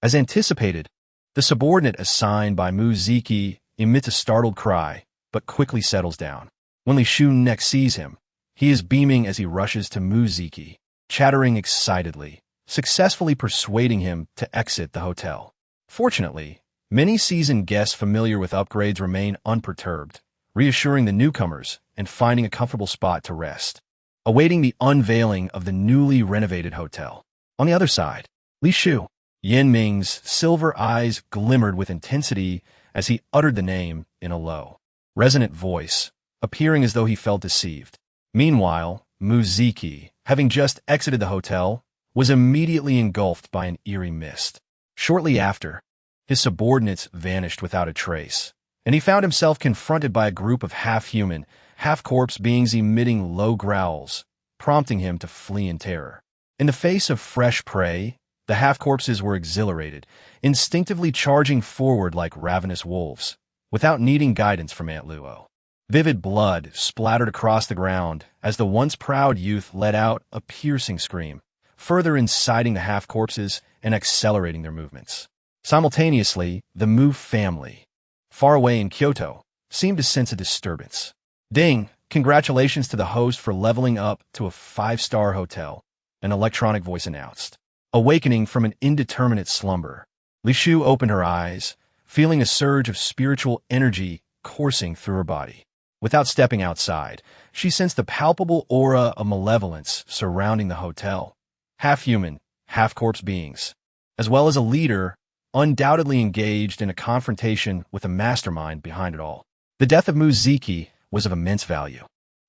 As anticipated, the subordinate assigned by Muziki emits a startled cry, but quickly settles down. When Li Shu next sees him, he is beaming as he rushes to Muziki, chattering excitedly, successfully persuading him to exit the hotel. Fortunately, many seasoned guests familiar with upgrades remain unperturbed, reassuring the newcomers and finding a comfortable spot to rest, awaiting the unveiling of the newly renovated hotel. On the other side, Li Shu. Yanming's silver eyes glimmered with intensity as he uttered the name in a low, resonant voice, appearing as though he felt deceived. Meanwhile, Muziki, having just exited the hotel, was immediately engulfed by an eerie mist. Shortly after, his subordinates vanished without a trace, and he found himself confronted by a group of half-human, half-corpse beings emitting low growls, prompting him to flee in terror. In the face of fresh prey, the half-corpses were exhilarated, instinctively charging forward like ravenous wolves, without needing guidance from Aunt Luo. Vivid blood splattered across the ground as the once proud youth let out a piercing scream, further inciting the half-corpses and accelerating their movements. Simultaneously, the Mu family, far away in Kyoto, seemed to sense a disturbance. Ding! Congratulations to the host for leveling up to a 5-star hotel, an electronic voice announced. Awakening from an indeterminate slumber, Li Shu opened her eyes, feeling a surge of spiritual energy coursing through her body. Without stepping outside, she sensed the palpable aura of malevolence surrounding the hotel. Half-human, half-corpse beings, as well as a leader undoubtedly engaged in a confrontation with a mastermind behind it all. The death of Muziki was of immense value,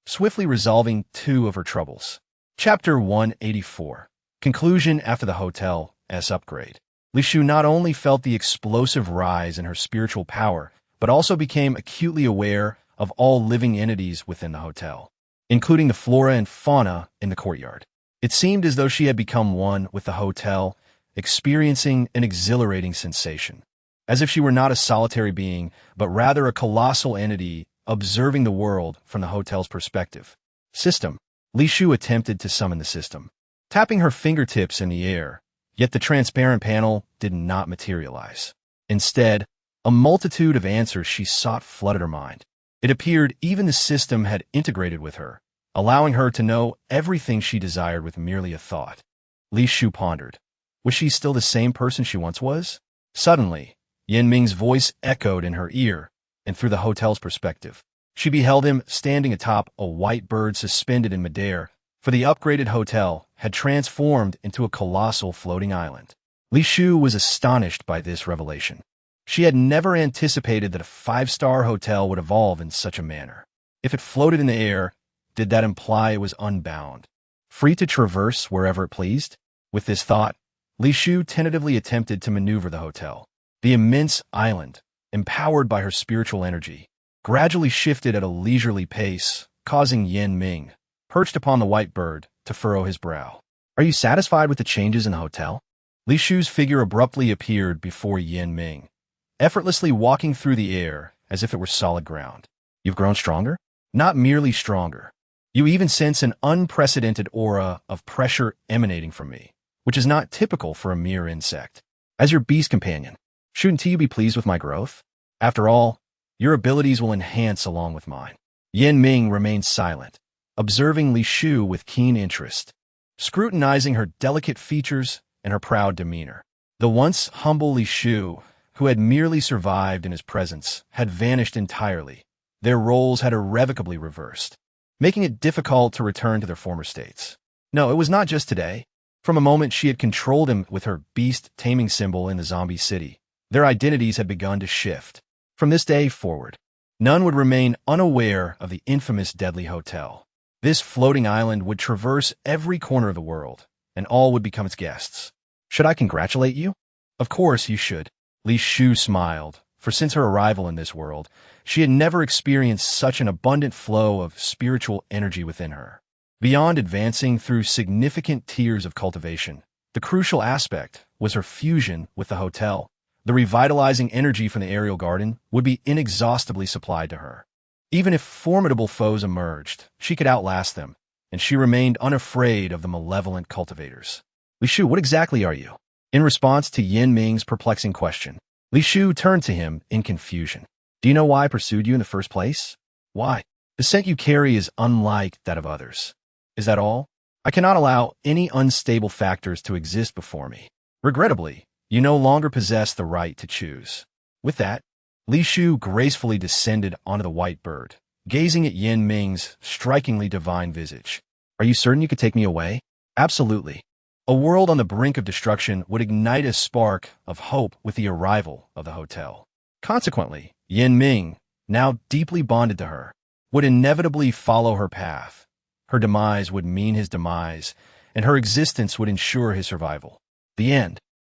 swiftly resolving 2 of her troubles. Chapter 184. Conclusion. After the hotel's upgrade, Li Shu not only felt the explosive rise in her spiritual power, but also became acutely aware of all living entities within the hotel, including the flora and fauna in the courtyard. It seemed as though she had become one with the hotel, experiencing an exhilarating sensation, as if she were not a solitary being, but rather a colossal entity observing the world from the hotel's perspective. System. Li Shu attempted to summon the system, tapping her fingertips in the air, yet the transparent panel did not materialize. Instead, a multitude of answers she sought flooded her mind. It appeared even the system had integrated with her, allowing her to know everything she desired with merely a thought. Li Shu pondered. Was she still the same person she once was? Suddenly, Yanming's voice echoed in her ear, and through the hotel's perspective, she beheld him standing atop a white bird suspended in midair, for the upgraded hotel had transformed into a colossal floating island. Li Shu was astonished by this revelation. She had never anticipated that a 5-star hotel would evolve in such a manner. If it floated in the air, did that imply it was unbound, free to traverse wherever it pleased? With this thought, Li Shu tentatively attempted to maneuver the hotel. The immense island, empowered by her spiritual energy, gradually shifted at a leisurely pace, causing Yin Ming, perched upon the white bird, to furrow his brow. Are you satisfied with the changes in the hotel? Li Shu's figure abruptly appeared before Yin Ming, effortlessly walking through the air as if it were solid ground. You've grown stronger? Not merely stronger. You even sense an unprecedented aura of pressure emanating from me, which is not typical for a mere insect. As your beast companion, shouldn't you be pleased with my growth? After all, your abilities will enhance along with mine. Yin Ming remained silent, observing Li Shu with keen interest, scrutinizing her delicate features and her proud demeanor. The once humble Li Shu, who had merely survived in his presence, had vanished entirely. Their roles had irrevocably reversed, making it difficult to return to their former states. No, it was not just today. From a moment she had controlled him with her beast-taming symbol in the zombie city, their identities had begun to shift. From this day forward, none would remain unaware of the infamous Deadly Hotel. This floating island would traverse every corner of the world, and all would become its guests. Should I congratulate you? Of course you should. Li Shu smiled, for since her arrival in this world, she had never experienced such an abundant flow of spiritual energy within her. Beyond advancing through significant tiers of cultivation, the crucial aspect was her fusion with the hotel. The revitalizing energy from the aerial garden would be inexhaustibly supplied to her. Even if formidable foes emerged, she could outlast them, and she remained unafraid of the malevolent cultivators. Li Shu, what exactly are you? In response to Yin Ming's perplexing question, Li Shu turned to him in confusion. Do you know why I pursued you in the first place? Why? The scent you carry is unlike that of others. Is that all? I cannot allow any unstable factors to exist before me. Regrettably, you no longer possess the right to choose. With that, Li Shu gracefully descended onto the white bird, gazing at Yin Ming's strikingly divine visage. Are you certain you could take me away? Absolutely. A world on the brink of destruction would ignite a spark of hope with the arrival of the hotel. Consequently, Yin Ming, now deeply bonded to her, would inevitably follow her path. Her demise would mean his demise, and her existence would ensure his survival. The end.